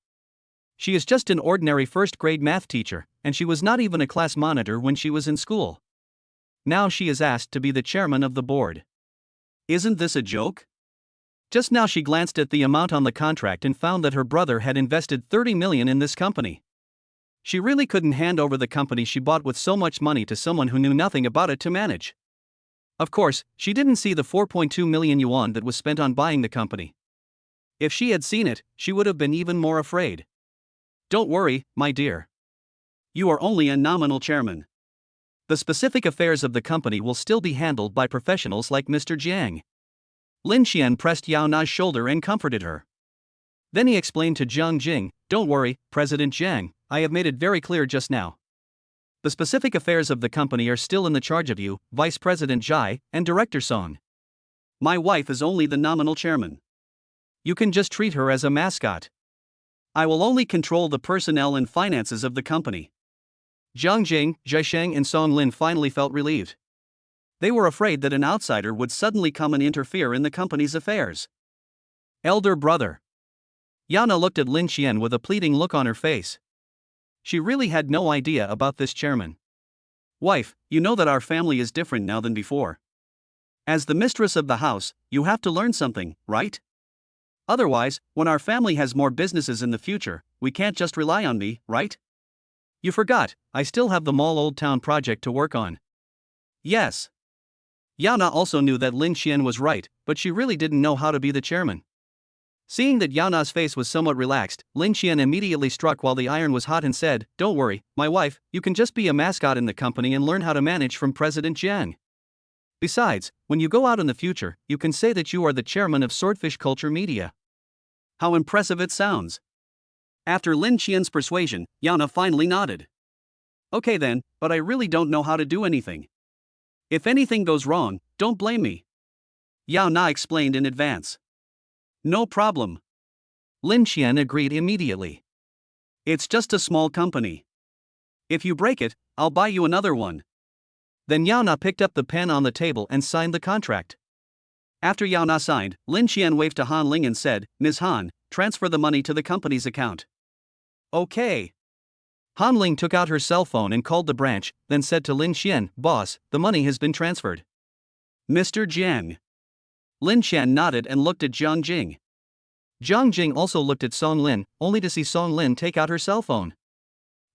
She is just an ordinary first-grade math teacher, and she was not even a class monitor when she was in school. Now she is asked to be the chairman of the board. Isn't this a joke? Just now she glanced at the amount on the contract and found that her brother had invested 30 million in this company. She really couldn't hand over the company she bought with so much money to someone who knew nothing about it to manage. Of course, she didn't see the 4.2 million yuan that was spent on buying the company. If she had seen it, she would have been even more afraid. "Don't worry, my dear. You are only a nominal chairman. The specific affairs of the company will still be handled by professionals like Mr. Jiang." Lin Xian pressed Yao Na's shoulder and comforted her. Then he explained to Jiang Jing, "Don't worry, President Jiang, I have made it very clear just now. The specific affairs of the company are still in the charge of you, Vice President Zhai, and Director Song. My wife is only the nominal chairman. You can just treat her as a mascot. I will only control the personnel and finances of the company." Jiang Jing, Zhai Sheng, and Song Lin finally felt relieved. They were afraid that an outsider would suddenly come and interfere in the company's affairs. Elder brother. Yao Na looked at Lin Xian with a pleading look on her face. She really had no idea about this chairman. "Wife, you know that our family is different now than before. As the mistress of the house, you have to learn something, right? Otherwise, when our family has more businesses in the future, we can't just rely on me, right? You forgot, I still have the Mall Old Town project to work on." Yes. Yao Na also knew that Lin Xian was right, but she really didn't know how to be the chairman. Seeing that Yao Na's face was somewhat relaxed, Lin Xian immediately struck while the iron was hot and said, "Don't worry, my wife, you can just be a mascot in the company and learn how to manage from President Jiang. Besides, when you go out in the future, you can say that you are the chairman of Swordfish Culture Media." How impressive it sounds. After Lin Xian's persuasion, Yao Na finally nodded. "Okay then, but I really don't know how to do anything. If anything goes wrong, don't blame me." Yao Na explained in advance. "No problem." Lin Xian agreed immediately. "It's just a small company. If you break it, I'll buy you another one." Then Yao Na picked up the pen on the table and signed the contract. After Yao Na signed, Lin Xian waved to Han Ling and said, "Ms. Han, transfer the money to the company's account." "Okay." Han Ling took out her cell phone and called the branch, then said to Lin Xian, "Boss, the money has been transferred." "Mr. Jiang." Lin Xian nodded and looked at Jiang Jing. Jiang Jing also looked at Song Lin, only to see Song Lin take out her cell phone.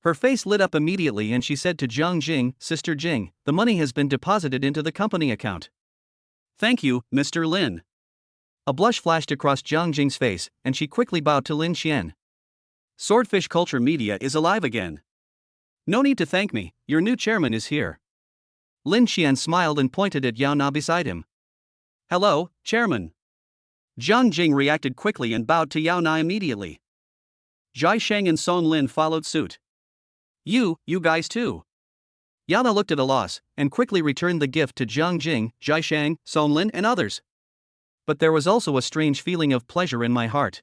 Her face lit up immediately and she said to Jiang Jing, "Sister Jing, the money has been deposited into the company account." "Thank you, Mr. Lin." A blush flashed across Jiang Jing's face, and she quickly bowed to Lin Xian. Swordfish Culture Media is alive again. No need to thank me, your new chairman is here. Lin Xian smiled and pointed at Yao Na beside him. Hello, chairman. Jiang Jing reacted quickly and bowed to Yao Na immediately. Jai Sheng and Song Lin followed suit. You guys too. Yao Na looked at a loss, and quickly returned the gift to Jiang Jing, Jai Sheng, Song Lin and others. But there was also a strange feeling of pleasure in my heart.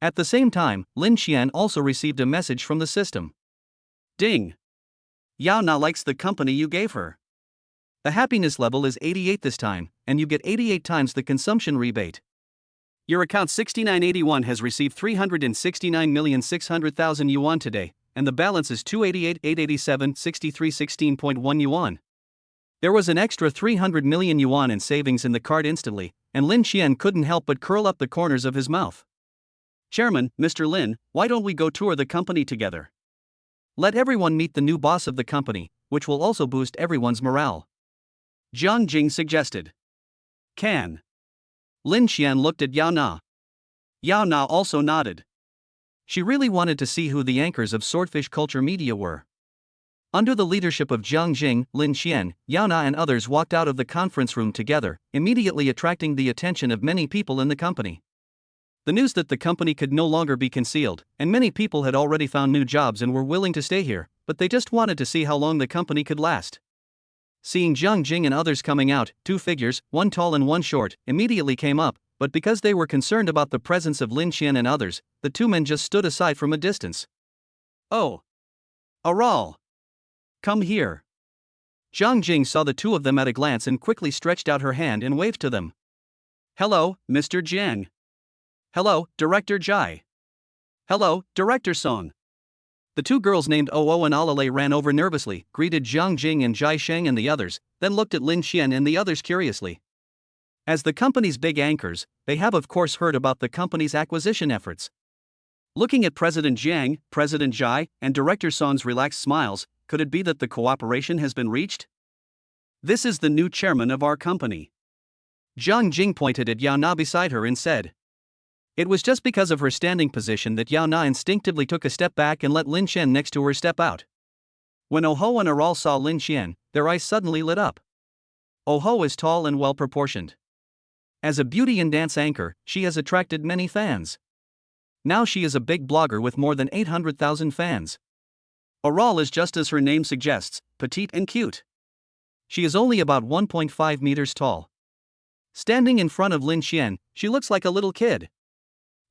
At the same time, Lin Xian also received a message from the system. Ding! Yao Na likes the company you gave her. The happiness level is 88 this time, and you get 88 times the consumption rebate. Your account 6981 has received 369,600,000 yuan today, and the balance is 288,887,6316.1 yuan. There was an extra 300 million yuan in savings in the card instantly, and Lin Xian couldn't help but curl up the corners of his mouth. Chairman, Mr. Lin, why don't we go tour the company together? Let everyone meet the new boss of the company, which will also boost everyone's morale. Jiang Jing suggested. Can. Lin Xian looked at Yao Na. Yao Na also nodded. She really wanted to see who the anchors of Swordfish Culture Media were. Under the leadership of Jiang Jing, Lin Xian, Yao Na and others walked out of the conference room together, immediately attracting the attention of many people in the company. The news that the company could no longer be concealed, and many people had already found new jobs and were willing to stay here, but they just wanted to see how long the company could last. Seeing Jiang Jing and others coming out, two figures, one tall and one short, immediately came up, but because they were concerned about the presence of Lin Xian and others, the two men just stood aside from a distance. Oh! Aral! Come here! Jiang Jing saw the two of them at a glance and quickly stretched out her hand and waved to them. Hello, Mr. Jiang. Hello, Director Jai. Hello, Director Song. The two girls named Oo and Alalay ran over nervously, greeted Jiang Jing and Jai Sheng and the others, then looked at Lin Xian and the others curiously. As the company's big anchors, they have of course heard about the company's acquisition efforts. Looking at President Jiang, President Jai, and Director Song's relaxed smiles, could it be that the cooperation has been reached? This is the new chairman of our company. Jiang Jing pointed at Yao Na beside her and said. It was just because of her standing position that Yao Na instinctively took a step back and let Lin Xian next to her step out. When Oho and Aral saw Lin Xian, their eyes suddenly lit up. Oho is tall and well-proportioned. As a beauty and dance anchor, she has attracted many fans. Now she is a big blogger with more than 800,000 fans. Aral is just as her name suggests, petite and cute. She is only about 1.5 meters tall. Standing in front of Lin Xian, she looks like a little kid.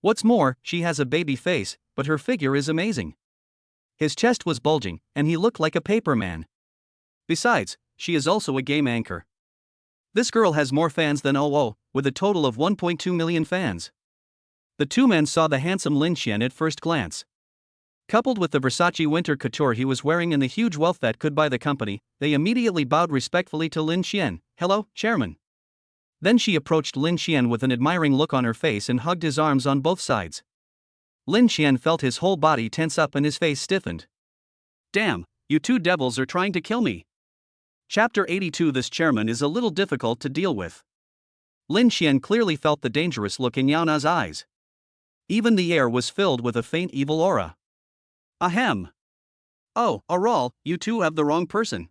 What's more, she has a baby face, but her figure is amazing. His chest was bulging, and he looked like a paper man. Besides, she is also a game anchor. This girl has more fans than Oo, with a total of 1.2 million fans. The two men saw the handsome Lin Xian at first glance. Coupled with the Versace winter couture he was wearing and the huge wealth that could buy the company, they immediately bowed respectfully to Lin Xian. Hello, Chairman. Then she approached Lin Xian with an admiring look on her face and hugged his arms on both sides. Lin Xian felt his whole body tense up and his face stiffened. Damn, you two devils are trying to kill me. Chapter 82. This chairman is a little difficult to deal with. Lin Xian clearly felt the dangerous look in Yao Na's eyes. Even the air was filled with a faint evil aura. Ahem. Oh, Aral, you two have the wrong person.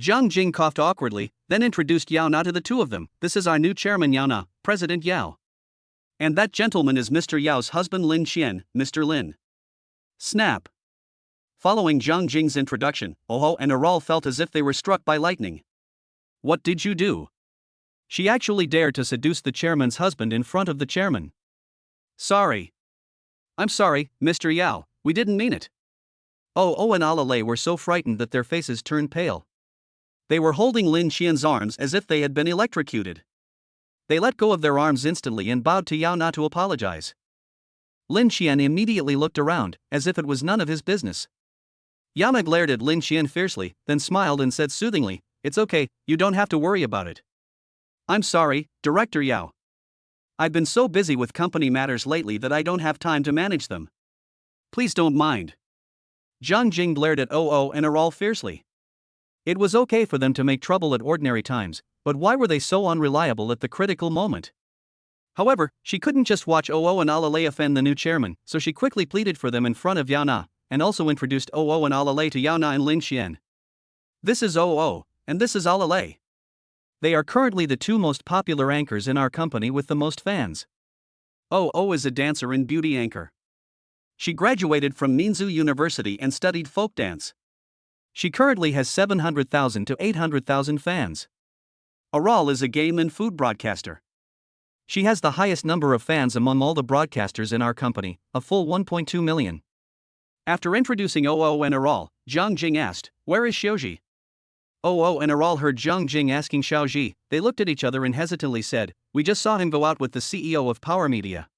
Jiang Jing coughed awkwardly, then introduced Yao Na to the two of them. This is our new chairman Yao Na, President Yao. And that gentleman is Mr. Yao's husband Lin Xian, Mr. Lin. Snap. Following Jiang Jing's introduction, Oho and Aral felt as if they were struck by lightning. What did you do? She actually dared to seduce the chairman's husband in front of the chairman. Sorry. I'm sorry, Mr. Yao, we didn't mean it. Oo and Alalay were so frightened that their faces turned pale. They were holding Lin Xian's arms as if they had been electrocuted. They let go of their arms instantly and bowed to Yao Na to apologize. Lin Xian immediately looked around, as if it was none of his business. Yao Na glared at Lin Xian fiercely, then smiled and said soothingly, It's okay, you don't have to worry about it. I'm sorry, Director Yao. I've been so busy with company matters lately that I don't have time to manage them. Please don't mind. Jiang Jing glared at Oo and Aral fiercely. It was okay for them to make trouble at ordinary times, but why were they so unreliable at the critical moment? However, she couldn't just watch Oo and Alalay offend the new chairman, so she quickly pleaded for them in front of Yao Na, and also introduced Oo and Alalay to Yao Na and Lin Xian. This is Oo, and this is Alalay. They are currently the two most popular anchors in our company with the most fans. Oo is a dancer and beauty anchor. She graduated from Minzu University and studied folk dance. She currently has 700,000 to 800,000 fans. Aral is a game and food broadcaster. She has the highest number of fans among all the broadcasters in our company, a full 1.2 million. After introducing Oo and Aral, Zhang Jing asked, "Where is Xiaoji?" Oo and Aral heard Zhang Jing asking Xiaoji. They looked at each other and hesitantly said, "We just saw him go out with the CEO of Power Media."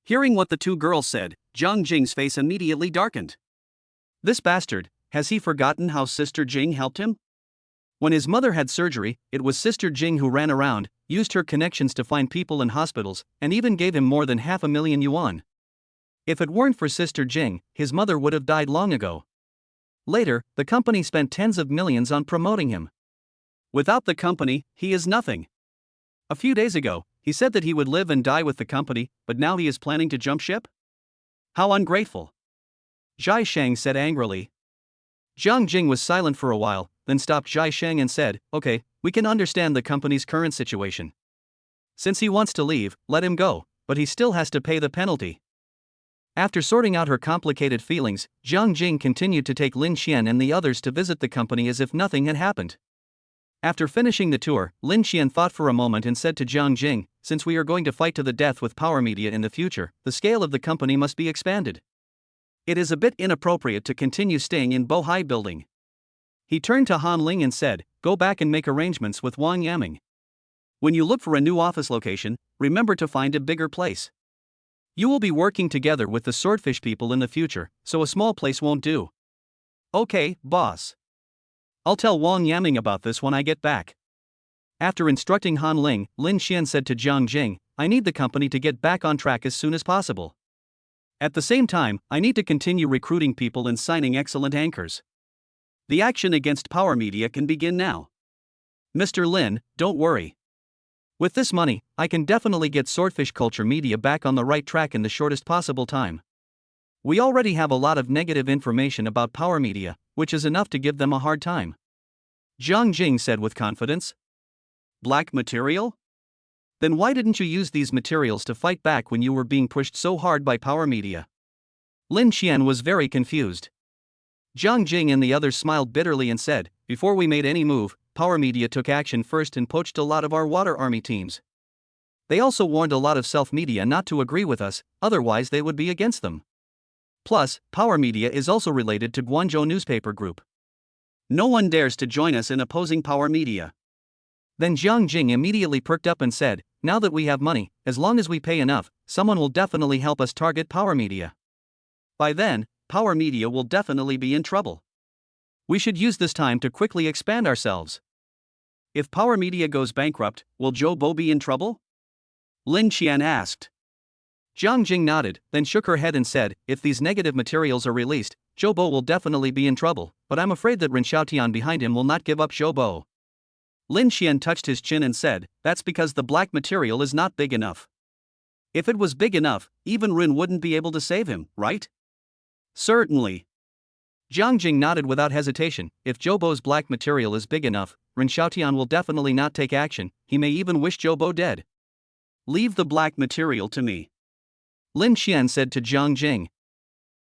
Hearing what the two girls said, Zhang Jing's face immediately darkened. This bastard, has he forgotten how Sister Jing helped him? When his mother had surgery, it was Sister Jing who ran around, used her connections to find people in hospitals, and even gave him more than 500,000 yuan. If it weren't for Sister Jing, his mother would have died long ago. Later, the company spent tens of millions on promoting him. Without the company, he is nothing. A few days ago, he said that he would live and die with the company, but now he is planning to jump ship? How ungrateful! Zhai Sheng said angrily. Zhang Jing was silent for a while, then stopped Zhai Sheng and said, "Okay, we can understand the company's current situation. Since he wants to leave, let him go, but he still has to pay the penalty." After sorting out her complicated feelings, Zhang Jing continued to take Lin Xian and the others to visit the company as if nothing had happened. After finishing the tour, Lin Xian thought for a moment and said to Zhang Jing, "Since we are going to fight to the death with Power Media in the future, the scale of the company must be expanded. It is a bit inappropriate to continue staying in Bohai Building." He turned to Han Ling and said, "Go back and make arrangements with Wang Yaming. When you look for a new office location, remember to find a bigger place. You will be working together with the swordfish people in the future, so a small place won't do." "Okay, boss. I'll tell Wang Yaming about this when I get back." After instructing Han Ling, Lin Xian said to Zhang Jing, "I need the company to get back on track as soon as possible. At the same time, I need to continue recruiting people and signing excellent anchors. The action against Power Media can begin now. Mr. Lin, don't worry. With this money, I can definitely get Swordfish Culture Media back on the right track in the shortest possible time. We already have a lot of negative information about Power Media, which is enough to give them a hard time." Zhang Jing said with confidence. "Black material? Then why didn't you use these materials to fight back when you were being pushed so hard by Power Media?" Lin Xian was very confused. Zhang Jing and the others smiled bitterly and said, "Before we made any move, Power Media took action first and poached a lot of our water army teams. They also warned a lot of self-media not to agree with us, otherwise they would be against them. Plus, Power Media is also related to Guangzhou Newspaper Group. No one dares to join us in opposing Power Media." Then Zhang Jing immediately perked up and said, "Now that we have money, as long as we pay enough, someone will definitely help us target Power Media. By then, Power Media will definitely be in trouble. We should use this time to quickly expand ourselves." "If Power Media goes bankrupt, will Zhou Bo be in trouble?" Lin Xian asked. Zhang Jing nodded, then shook her head and said, "If these negative materials are released, Zhou Bo will definitely be in trouble, but I'm afraid that Ren Xiaotian behind him will not give up Zhou Bo." Lin Xian touched his chin and said, "That's because the black material is not big enough. If it was big enough, even Ren wouldn't be able to save him, right?" "Certainly." Zhang Jing nodded without hesitation. "If Zhou Bo's black material is big enough, Ren Xiaotian will definitely not take action, he may even wish Zhou Bo dead." "Leave the black material to me," Lin Xian said to Zhang Jing.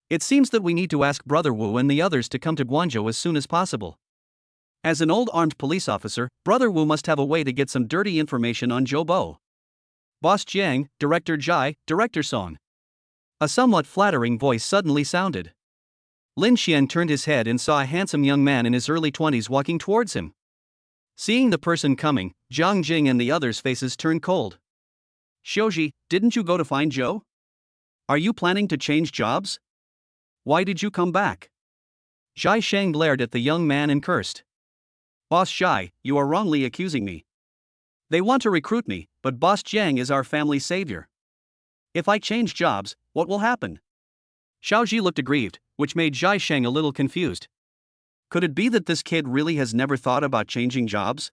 "It seems that we need to ask Brother Wu and the others to come to Guangzhou as soon as possible. As an old armed police officer, Brother Wu must have a way to get some dirty information on Zhou Bo." "Boss Jiang, Director Zhai, Director Song." A somewhat flattering voice suddenly sounded. Lin Xian turned his head and saw a handsome young man in his early 20s walking towards him. Seeing the person coming, Zhang Jing and the others' faces turned cold. "Xiaoji, didn't you go to find Zhou? Are you planning to change jobs? Why did you come back?" Zhai Sheng glared at the young man and cursed. "Boss Zhai, you are wrongly accusing me. They want to recruit me, but Boss Jiang is our family savior. If I change jobs, what will happen?" Xiaoji looked aggrieved, which made Zhai Sheng a little confused. Could it be that this kid really has never thought about changing jobs?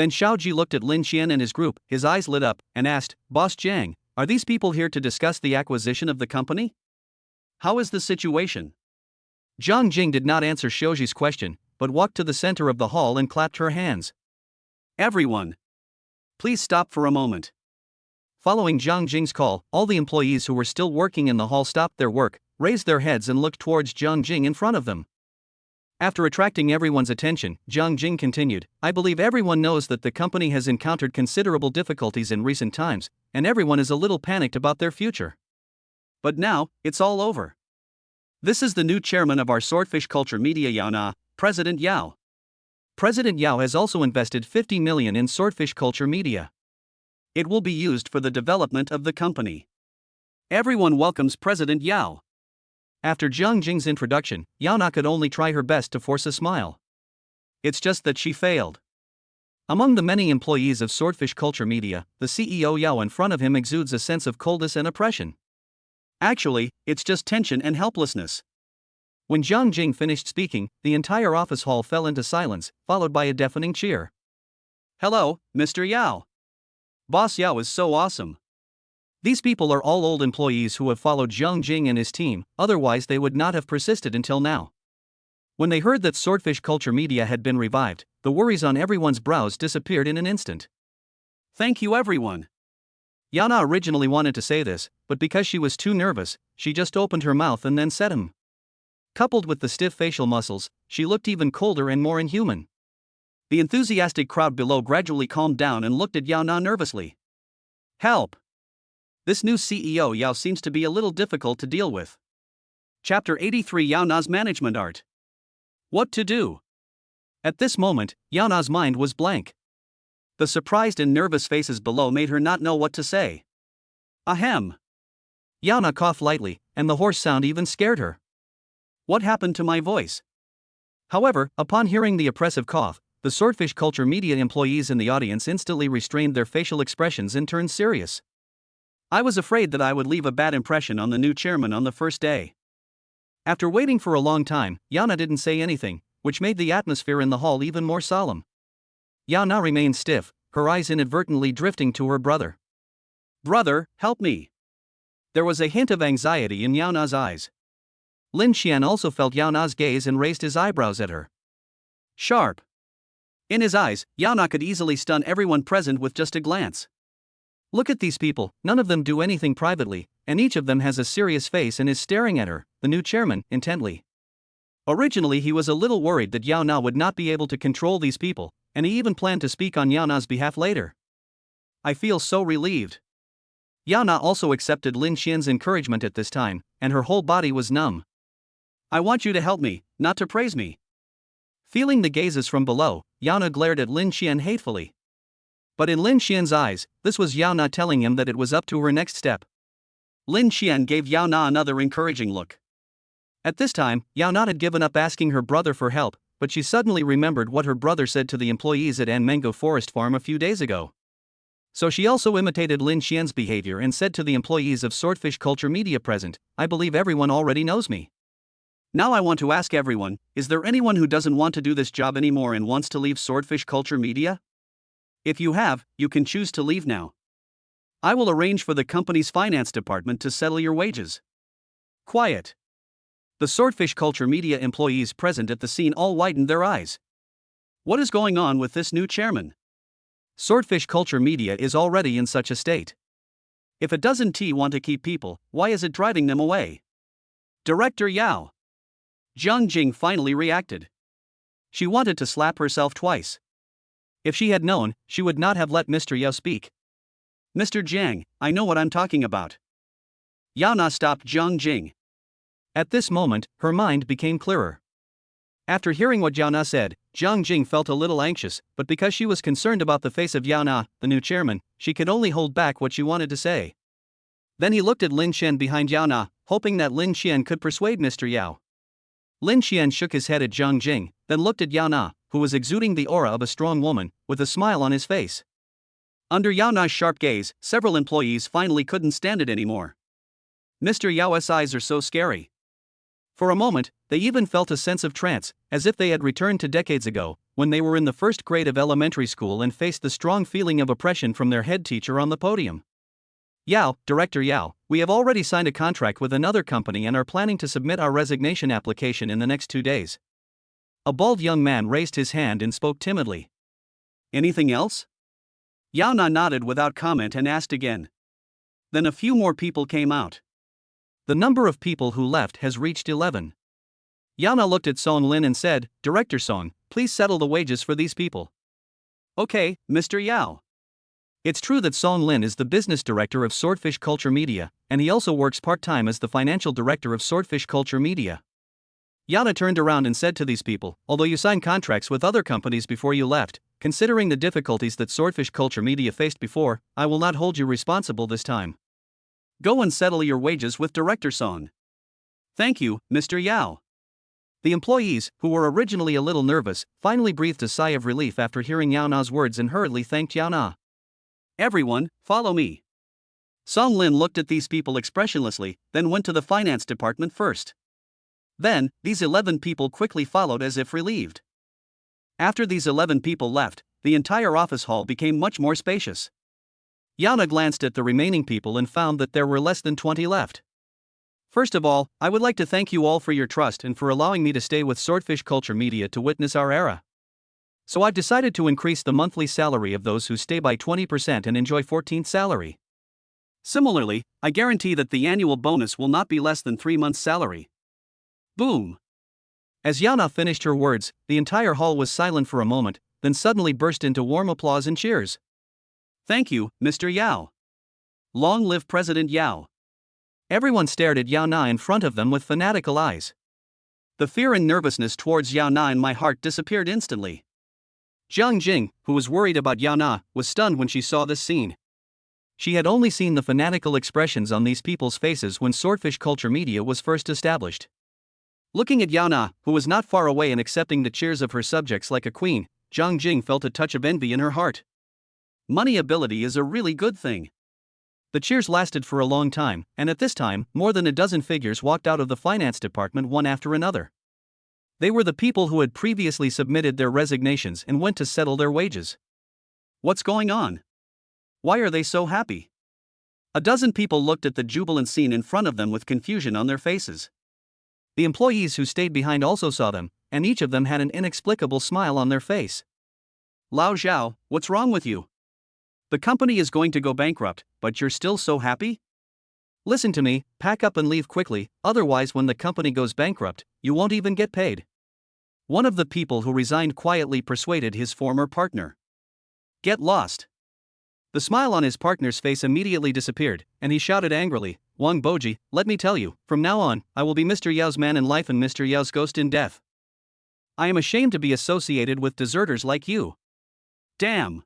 Then Xiaoji looked at Lin Xian and his group, his eyes lit up, and asked, Boss Jiang, are these people here to discuss the acquisition of the company? How is the situation? Zhang Jing did not answer Xiaoji's question, but walked to the center of the hall and clapped her hands. Everyone! Please stop for a moment. Following Zhang Jing's call, all the employees who were still working in the hall stopped their work, raised their heads and looked towards Zhang Jing in front of them. After attracting everyone's attention, Zhang Jing continued, I believe everyone knows that the company has encountered considerable difficulties in recent times, and everyone is a little panicked about their future. But now, it's all over. This is the new chairman of our Swordfish Culture Media Yao Na, President Yao. President Yao has also invested 50 million in Swordfish Culture Media. It will be used for the development of the company. Everyone welcomes President Yao. After Zhang Jing's introduction, Yao Na could only try her best to force a smile. It's just that she failed. Among the many employees of Swordfish Culture Media, the CEO Yao in front of him exudes a sense of coldness and oppression. Actually, it's just tension and helplessness. When Zhang Jing finished speaking, the entire office hall fell into silence, followed by a deafening cheer. Hello, Mr. Yao. Boss Yao is so awesome. These people are all old employees who have followed Zhang Jing and his team, otherwise they would not have persisted until now. When they heard that Swordfish Culture Media had been revived, the worries on everyone's brows disappeared in an instant. Thank you everyone. Yana originally wanted to say this, but because she was too nervous, she just opened her mouth and then said Coupled with the stiff facial muscles, she looked even colder and more inhuman. The enthusiastic crowd below gradually calmed down and looked at Yao Na nervously. Help! This new CEO Yao seems to be a little difficult to deal with. Chapter 83 Yao Na's Management Art. What to do? At this moment, Yao Na's mind was blank. The surprised and nervous faces below made her not know what to say. Ahem! Yao Na coughed lightly, and the hoarse sound even scared her. What happened to my voice? However, upon hearing the oppressive cough, the Swordfish Culture Media employees in the audience instantly restrained their facial expressions and turned serious. I was afraid that I would leave a bad impression on the new chairman on the first day. After waiting for a long time, Yao Na didn't say anything, which made the atmosphere in the hall even more solemn. Yao Na remained stiff, her eyes inadvertently drifting to her brother. Brother, help me. There was a hint of anxiety in Yao Na's eyes. Lin Xian also felt Yao Na's gaze and raised his eyebrows at her. Sharp. In his eyes, Yao Na could easily stun everyone present with just a glance. Look at these people, none of them do anything privately, and each of them has a serious face and is staring at her, the new chairman, intently. Originally he was a little worried that Yao Na would not be able to control these people, and he even planned to speak on Yao Na's behalf later. I feel so relieved. Yao Na also accepted Lin Xian's encouragement at this time, and her whole body was numb. I want you to help me, not to praise me. Feeling the gazes from below, Yao Na glared at Lin Xian hatefully. But in Lin Xian's eyes, this was Yao Na telling him that it was up to her next step. Lin Xian gave Yao Na another encouraging look. At this time, Yao Na had given up asking her brother for help, but she suddenly remembered what her brother said to the employees at An Mango Forest Farm a few days ago. So she also imitated Lin Xian's behavior and said to the employees of Swordfish Culture Media present, I believe everyone already knows me. Now I want to ask everyone, is there anyone who doesn't want to do this job anymore and wants to leave Swordfish Culture Media? If you have, you can choose to leave now. I will arrange for the company's finance department to settle your wages. Quiet. The Swordfish Culture Media employees present at the scene all widened their eyes. What is going on with this new chairman? Swordfish Culture Media is already in such a state. If it doesn't want to keep people, why is it driving them away? Director Yao. Zhang Jing finally reacted. She wanted to slap herself twice. If she had known, she would not have let Mr. Yao speak. Mr. Jiang, I know what I'm talking about. Yao Na stopped Zhang Jing. At this moment, her mind became clearer. After hearing what Yao Na said, Zhang Jing felt a little anxious, but because she was concerned about the face of Yao Na, the new chairman, she could only hold back what she wanted to say. Then he looked at Lin Xian behind Yao Na, hoping that Lin Xian could persuade Mr. Yao. Lin Xian shook his head at Zhang Jing, then looked at Yao Na, who was exuding the aura of a strong woman, with a smile on his face. Under Yao Na's sharp gaze, several employees finally couldn't stand it anymore. Mr. Yao's eyes are so scary. For a moment, they even felt a sense of trance, as if they had returned to decades ago, when they were in the first grade of elementary school and faced the strong feeling of oppression from their head teacher on the podium. Yao, Director Yao, we have already signed a contract with another company and are planning to submit our resignation application in the next 2 days. A bald young man raised his hand and spoke timidly. Anything else? Yao Na nodded without comment and asked again. Then a few more people came out. The number of people who left has reached 11. Yao Na looked at Song Lin and said, Director Song, please settle the wages for these people. Okay, Mr. Yao. It's true that Song Lin is the business director of Swordfish Culture Media, and he also works part-time as the financial director of Swordfish Culture Media. Yao Na turned around and said to these people, although you signed contracts with other companies before you left, considering the difficulties that Swordfish Culture Media faced before, I will not hold you responsible this time. Go and settle your wages with Director Song. Thank you, Mr. Yao. The employees, who were originally a little nervous, finally breathed a sigh of relief after hearing Yao Na's words and hurriedly thanked Yao Na. Everyone, follow me. Song Lin looked at these people expressionlessly, then went to the finance department first. Then, these 11 people quickly followed as if relieved. After these 11 people left, the entire office hall became much more spacious. Yao Na glanced at the remaining people and found that there were less than 20 left. First of all, I would like to thank you all for your trust and for allowing me to stay with Swordfish Culture Media to witness our era. So I've decided to increase the monthly salary of those who stay by 20% and enjoy 14th salary. Similarly, I guarantee that the annual bonus will not be less than 3 months' salary. Boom! As Yao Na finished her words, the entire hall was silent for a moment, then suddenly burst into warm applause and cheers. Thank you, Mr. Yao. Long live President Yao. Everyone stared at Yao Na in front of them with fanatical eyes. The fear and nervousness towards Yao Na in my heart disappeared instantly. Jiang Jing, who was worried about Yao Na, was stunned when she saw this scene. She had only seen the fanatical expressions on these people's faces when Swordfish Culture Media was first established. Looking at Yao Na, who was not far away and accepting the cheers of her subjects like a queen, Jiang Jing felt a touch of envy in her heart. Money ability is a really good thing. The cheers lasted for a long time, and at this time, more than a dozen figures walked out of the finance department one after another. They were the people who had previously submitted their resignations and went to settle their wages. What's going on? Why are they so happy? A dozen people looked at the jubilant scene in front of them with confusion on their faces. The employees who stayed behind also saw them, and each of them had an inexplicable smile on their face. Lao Zhao, what's wrong with you? The company is going to go bankrupt, but you're still so happy? Listen to me, pack up and leave quickly, otherwise when the company goes bankrupt, you won't even get paid. One of the people who resigned quietly persuaded his former partner. Get lost. The smile on his partner's face immediately disappeared, and he shouted angrily, Wang Boji, let me tell you, from now on, I will be Mr. Yao's man in life and Mr. Yao's ghost in death. I am ashamed to be associated with deserters like you. Damn.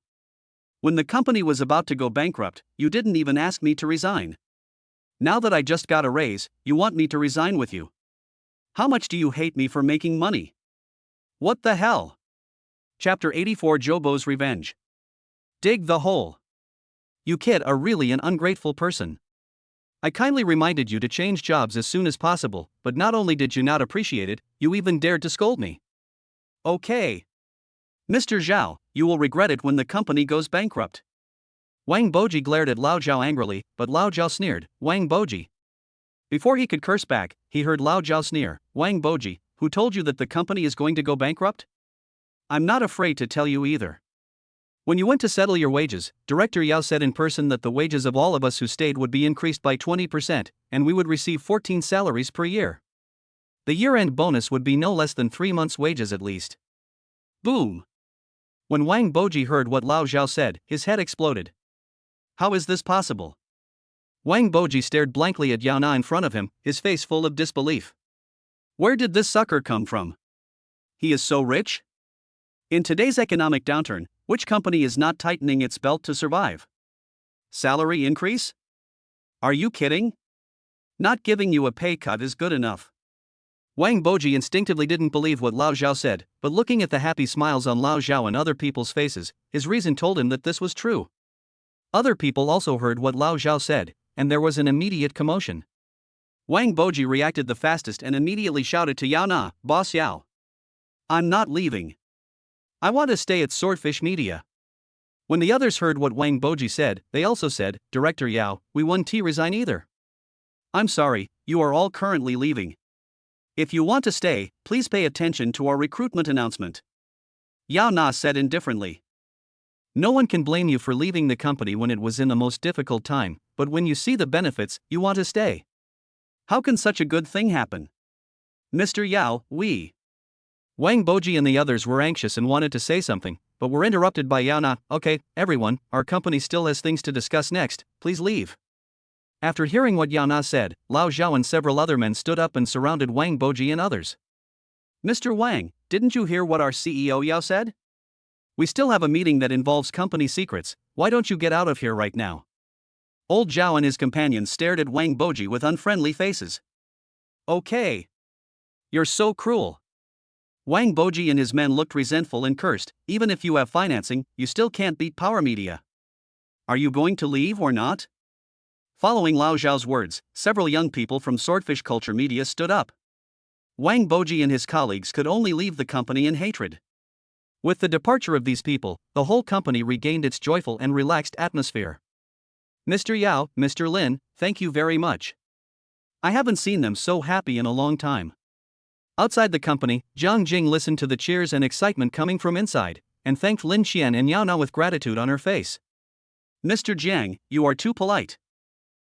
When the company was about to go bankrupt, you didn't even ask me to resign. Now that I just got a raise, you want me to resign with you. How much do you hate me for making money? What the hell? Chapter 84 Jobo's Revenge. Dig the hole. You kid are really an ungrateful person. I kindly reminded you to change jobs as soon as possible, but not only did you not appreciate it, you even dared to scold me. Okay. Mr. Zhao, you will regret it when the company goes bankrupt. Wang Boji glared at Lao Zhao angrily, but Lao Zhao sneered, Wang Boji. Before he could curse back, he heard Lao Zhao sneer, Wang Boji, who told you that the company is going to go bankrupt? I'm not afraid to tell you either. When you went to settle your wages, Director Yao said in person that the wages of all of us who stayed would be increased by 20%, and we would receive 14 salaries per year. The year-end bonus would be no less than 3 months' wages at least. Boom! When Wang Boji heard what Lao Zhao said, his head exploded. How is this possible? Wang Boji stared blankly at Yao Na in front of him, his face full of disbelief. Where did this sucker come from? He is so rich? In today's economic downturn, which company is not tightening its belt to survive? Salary increase? Are you kidding? Not giving you a pay cut is good enough. Wang Boji instinctively didn't believe what Lao Zhao said, but looking at the happy smiles on Lao Zhao and other people's faces, his reason told him that this was true. Other people also heard what Lao Zhao said, and there was an immediate commotion. Wang Boji reacted the fastest and immediately shouted to Yao Na, "Boss Yao, I'm not leaving. I want to stay at Swordfish Media." When the others heard what Wang Boji said, they also said, "Director Yao, we won't resign either. I'm sorry, you are all currently leaving. If you want to stay, please pay attention to our recruitment announcement." Yao Na said indifferently. "No one can blame you for leaving the company when it was in the most difficult time, but when you see the benefits, you want to stay. How can such a good thing happen? Mr. Yao, we..." Wang Boji and the others were anxious and wanted to say something, but were interrupted by Yao Na. "Okay, everyone, our company still has things to discuss next, please leave." After hearing what Yao Na said, Lao Zhao and several other men stood up and surrounded Wang Boji and others. "Mr. Wang, didn't you hear what our CEO Yao said? We still have a meeting that involves company secrets, why don't you get out of here right now?" Old Zhao and his companions stared at Wang Boji with unfriendly faces. "Okay. You're so cruel." Wang Boji and his men looked resentful and cursed, "Even if you have financing, you still can't beat Power Media. Are you going to leave or not?" Following Lao Zhao's words, several young people from Swordfish Culture Media stood up. Wang Boji and his colleagues could only leave the company in hatred. With the departure of these people, the whole company regained its joyful and relaxed atmosphere. "Mr. Yao, Mr. Lin, thank you very much. I haven't seen them so happy in a long time." Outside the company, Jiang Jing listened to the cheers and excitement coming from inside, and thanked Lin Xian and Yao Na with gratitude on her face. "Mr. Jiang, you are too polite.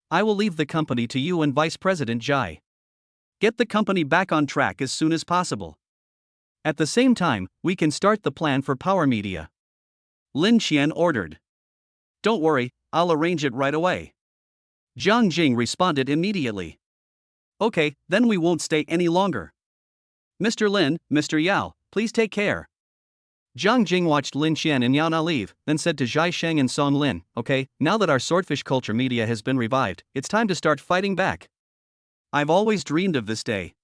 I will leave the company to you and Vice President Jai. Get the company back on track as soon as possible. At the same time, we can start the plan for Power Media," Lin Xian ordered. "Don't worry, I'll arrange it right away." Jiang Jing responded immediately. "Okay, then we won't stay any longer. Mr. Lin, Mr. Yao, please take care." Jiang Jing watched Lin Xian and Yao Na leave, then said to Zhai Sheng and Song Lin, "Okay, now that our Swordfish Culture Media has been revived, it's time to start fighting back. I've always dreamed of this day.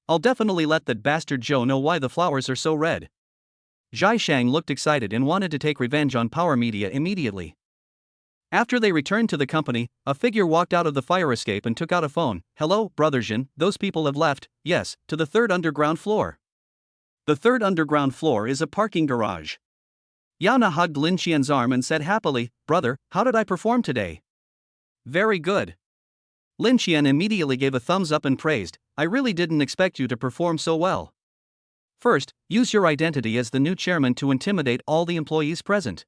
I'll definitely let that bastard Joe know why the flowers are so red." Zhai Sheng looked excited and wanted to take revenge on Power Media immediately. After they returned to the company, a figure walked out of the fire escape and took out a phone. "Hello, Brother Jin, those people have left, yes, to the third underground floor. The third underground floor is a parking garage." Yao Na hugged Lin Xian's arm and said happily, "Brother, how did I perform today?" "Very good." Lin Xian immediately gave a thumbs up and praised, "I really didn't expect you to perform so well. First, use your identity as the new chairman to intimidate all the employees present.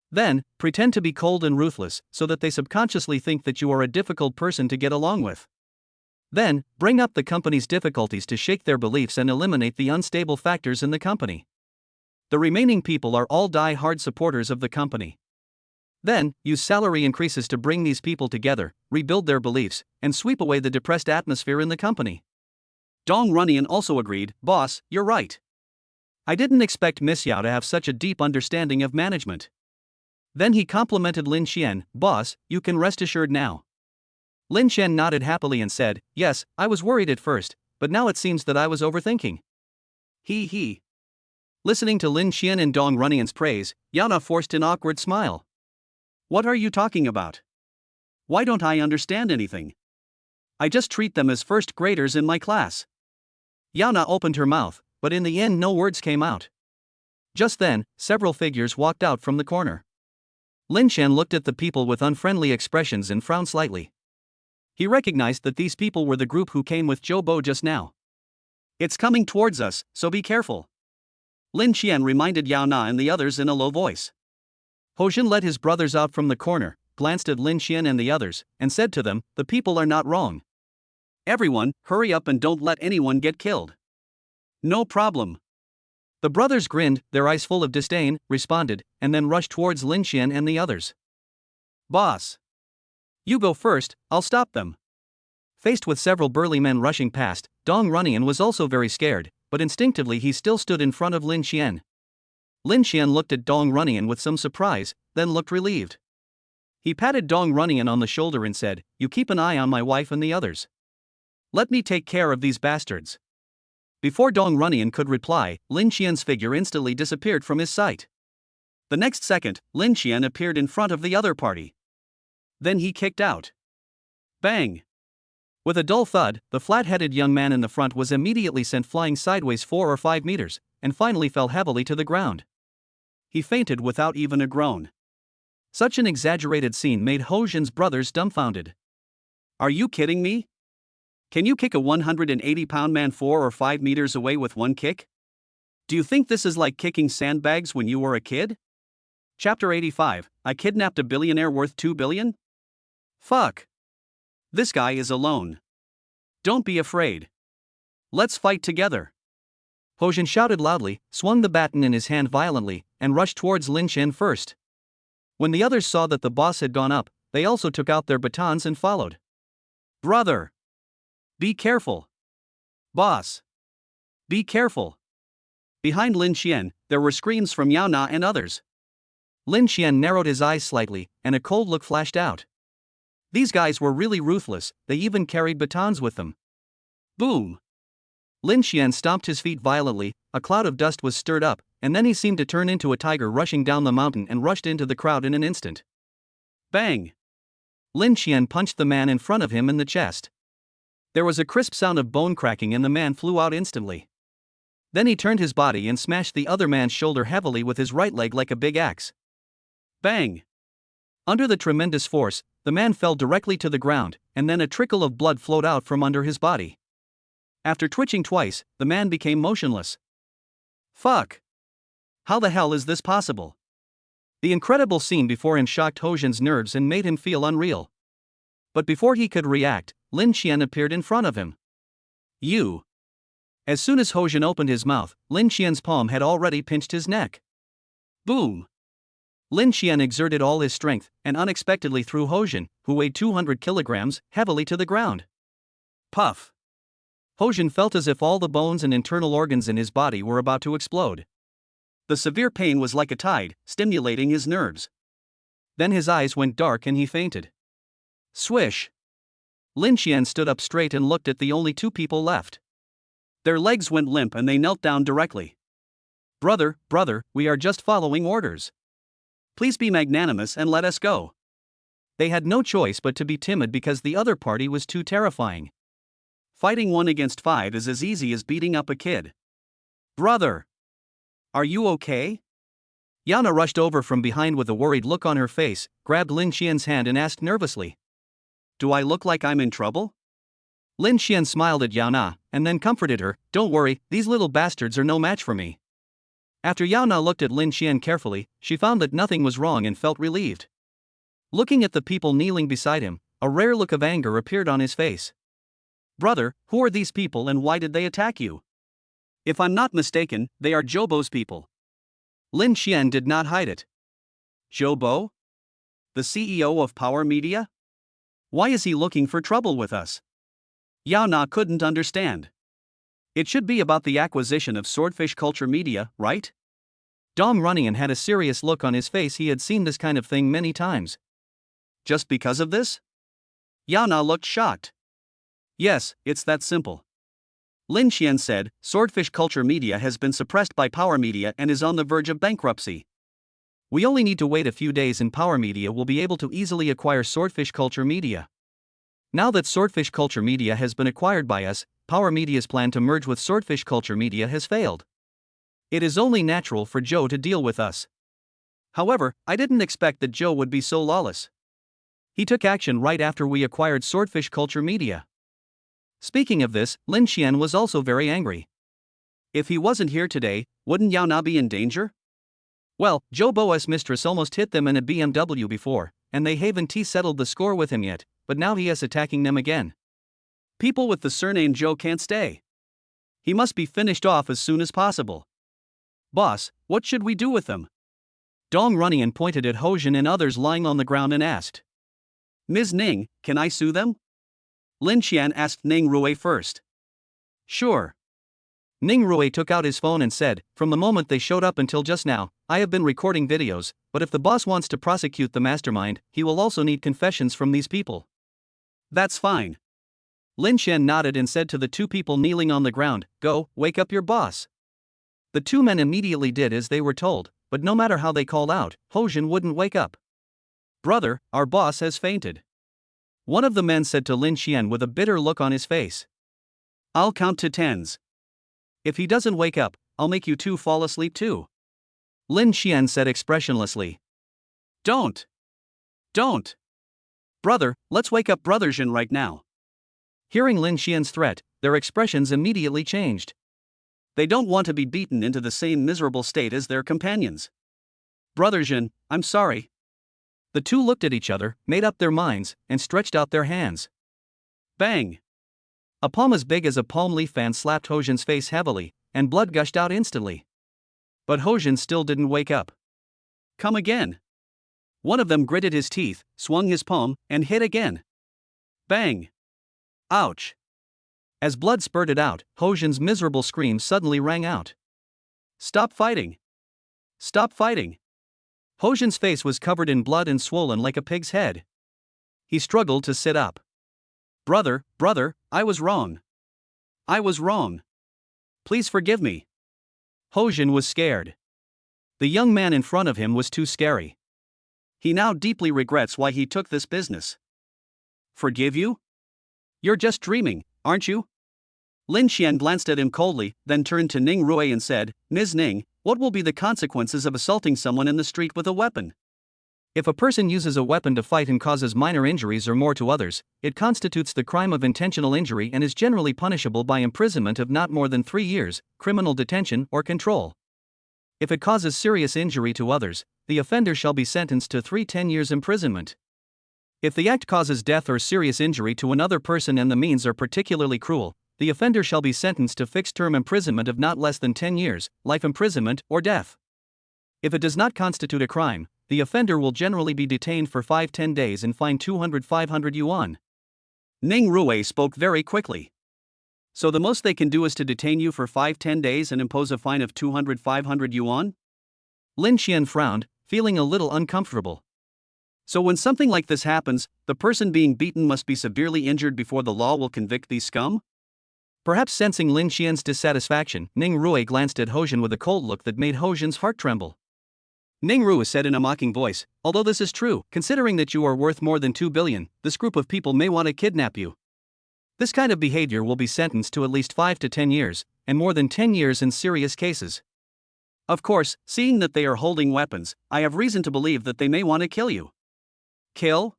Then, pretend to be cold and ruthless, so that they subconsciously think that you are a difficult person to get along with. Then, bring up the company's difficulties to shake their beliefs and eliminate the unstable factors in the company. The remaining people are all die-hard supporters of the company. Then, use salary increases to bring these people together, rebuild their beliefs, and sweep away the depressed atmosphere in the company." Dong Runyan also agreed, "Boss, you're right. I didn't expect Miss Yao to have such a deep understanding of management." Then he complimented Lin Xian, "Boss, you can rest assured now." Lin Xian nodded happily and said, "Yes, I was worried at first, but now it seems that I was overthinking." He. Listening to Lin Xian and Dong Runyan's praise, Yao Na forced an awkward smile. "What are you talking about? Why don't I understand anything? I just treat them as first graders in my class." Yao Na opened her mouth, but in the end no words came out. Just then, several figures walked out from the corner. Lin Xian looked at the people with unfriendly expressions and frowned slightly. He recognized that these people were the group who came with Zhou Bo just now. "It's coming towards us, so be careful," Lin Xian reminded Yao Na and the others in a low voice. Hojin led his brothers out from the corner, glanced at Lin Xian and the others, and said to them, "The people are not wrong. Everyone, hurry up and don't let anyone get killed." "No problem." The brothers grinned, their eyes full of disdain, responded, and then rushed towards Lin Xian and the others. "Boss, you go first, I'll stop them." Faced with several burly men rushing past, Dong Runyan was also very scared, but instinctively he still stood in front of Lin Xian. Lin Xian looked at Dong Runyan with some surprise, then looked relieved. He patted Dong Runyan on the shoulder and said, "You keep an eye on my wife and the others. Let me take care of these bastards." Before Dong Runyan could reply, Lin Xian's figure instantly disappeared from his sight. The next second, Lin Xian appeared in front of the other party. Then he kicked out. Bang! With a dull thud, the flat-headed young man in the front was immediately sent flying sideways 4 or 5 meters, and finally fell heavily to the ground. He fainted without even a groan. Such an exaggerated scene made Ho-jin's brothers dumbfounded. Are you kidding me? Can you kick a 180-pound man 4 or 5 meters away with one kick? Do you think this is like kicking sandbags when you were a kid? Chapter 85, I kidnapped a billionaire worth $2 billion? Fuck. This guy is alone. Don't be afraid. Let's fight together. Ho-jin shouted loudly, swung the baton in his hand violently, and rushed towards Lin Qian first. When the others saw that the boss had gone up, they also took out their batons and followed. Brother! Be careful! Boss! Be careful! Behind Lin Qian, there were screams from Yao Na and others. Lin Qian narrowed his eyes slightly, and a cold look flashed out. These guys were really ruthless, they even carried batons with them. Boom! Lin Qian stomped his feet violently, a cloud of dust was stirred up, and then he seemed to turn into a tiger rushing down the mountain and rushed into the crowd in an instant. Bang! Lin Qian punched the man in front of him in the chest. There was a crisp sound of bone cracking and the man flew out instantly. Then he turned his body and smashed the other man's shoulder heavily with his right leg like a big axe. Bang! Under the tremendous force, the man fell directly to the ground, and then a trickle of blood flowed out from under his body. After twitching twice, the man became motionless. Fuck! How the hell is this possible? The incredible scene before him shocked Ho-jin's nerves and made him feel unreal. But before he could react, Lin Qian appeared in front of him. You! As soon as Ho-jin opened his mouth, Lin Qian's palm had already pinched his neck. Boom! Lin Qian exerted all his strength and unexpectedly threw Ho-jin, who weighed 200 kilograms, heavily to the ground. Puff! Ho-jin felt as if all the bones and internal organs in his body were about to explode. The severe pain was like a tide, stimulating his nerves. Then his eyes went dark and he fainted. Swish! Lin Qian stood up straight and looked at the only two people left. Their legs went limp and they knelt down directly. Brother, we are just following orders. Please be magnanimous and let us go. They had no choice but to be timid because the other party was too terrifying. Fighting 1 against 5 is as easy as beating up a kid. Brother! Are you okay? Yana rushed over from behind with a worried look on her face, grabbed Lin Qian's hand and asked nervously. Do I look like I'm in trouble? Lin Qian smiled at Yao Na, and then comforted her, don't worry, these little bastards are no match for me. After Yao Na looked at Lin Qian carefully, she found that nothing was wrong and felt relieved. Looking at the people kneeling beside him, a rare look of anger appeared on his face. Brother, who are these people and why did they attack you? If I'm not mistaken, they are Jobo's people. Lin Qian did not hide it. Jobo? The CEO of Power Media? Why is he looking for trouble with us? Yao Na couldn't understand. It should be about the acquisition of Swordfish Culture Media, right? Dong Runyan had a serious look on his face. He had seen this kind of thing many times. Just because of this? Yao Na looked shocked. Yes, it's that simple. Lin Qian said, Swordfish Culture Media has been suppressed by Power Media and is on the verge of bankruptcy. We only need to wait a few days and Power Media will be able to easily acquire Swordfish Culture Media. Now that Swordfish Culture Media has been acquired by us, Power Media's plan to merge with Swordfish Culture Media has failed. It is only natural for Joe to deal with us. However, I didn't expect that Joe would be so lawless. He took action right after we acquired Swordfish Culture Media. Speaking of this, Lin Qian was also very angry. If he wasn't here today, wouldn't Yao Na be in danger? Well, Joe Bo's mistress almost hit them in a BMW before, and they haven't settled the score with him yet, but now he is attacking them again. People with the surname Joe can't stay. He must be finished off as soon as possible. Boss, what should we do with them? Dong Runyan pointed at Ho-jin and others lying on the ground and asked. Ms. Ning, can I sue them? Lin Qian asked Ning Rui first. Sure. Ning Rui took out his phone and said, from the moment they showed up until just now, I have been recording videos, but if the boss wants to prosecute the mastermind, he will also need confessions from these people. That's fine. Lin Qian nodded and said to the two people kneeling on the ground, go, wake up your boss. The two men immediately did as they were told, but no matter how they called out, Ho-jin wouldn't wake up. Brother, our boss has fainted. One of the men said to Lin Xian with a bitter look on his face. I'll count to tens. If he doesn't wake up, I'll make you two fall asleep too. Lin Xian said expressionlessly. Don't. Don't. Brother, let's wake up Brother Jin right now. Hearing Lin Xian's threat, their expressions immediately changed. They don't want to be beaten into the same miserable state as their companions. Brother Jin, I'm sorry. The two looked at each other, made up their minds, and stretched out their hands. Bang! A palm as big as a palm leaf fan slapped Hojin's face heavily, and blood gushed out instantly. But Hojin still didn't wake up. Come again. One of them gritted his teeth, swung his palm, and hit again. Bang! Ouch! As blood spurted out, Hojin's miserable scream suddenly rang out. Stop fighting! Stop fighting! Hojin's face was covered in blood and swollen like a pig's head. He struggled to sit up. Brother, I was wrong. I was wrong. Please forgive me. Hojin was scared. The young man in front of him was too scary. He now deeply regrets why he took this business. Forgive you? You're just dreaming, aren't you? Lin Xian glanced at him coldly, then turned to Ning Rui and said, Ms. Ning, what will be the consequences of assaulting someone in the street with a weapon? If a person uses a weapon to fight and causes minor injuries or more to others, it constitutes the crime of intentional injury and is generally punishable by imprisonment of not more than 3 years, criminal detention or control. If it causes serious injury to others, the offender shall be sentenced to 10 years imprisonment. If the act causes death or serious injury to another person and the means are particularly cruel, the offender shall be sentenced to fixed-term imprisonment of not less than 10 years, life imprisonment, or death. If it does not constitute a crime, the offender will generally be detained for 10 days and fined 500 yuan. Ning Rui spoke very quickly. So the most they can do is to detain you for 10 days and impose a fine of 500 yuan? Lin Xian frowned, feeling a little uncomfortable. So when something like this happens, the person being beaten must be severely injured before the law will convict these scum? Perhaps sensing Lin Xian's dissatisfaction, Ning Rui glanced at Hojin with a cold look that made Hojin's heart tremble. Ning Rui said in a mocking voice, although this is true, considering that you are worth more than 2 billion, this group of people may want to kidnap you. This kind of behavior will be sentenced to at least 5 to 10 years, and more than 10 years in serious cases. Of course, seeing that they are holding weapons, I have reason to believe that they may want to kill you. Kill?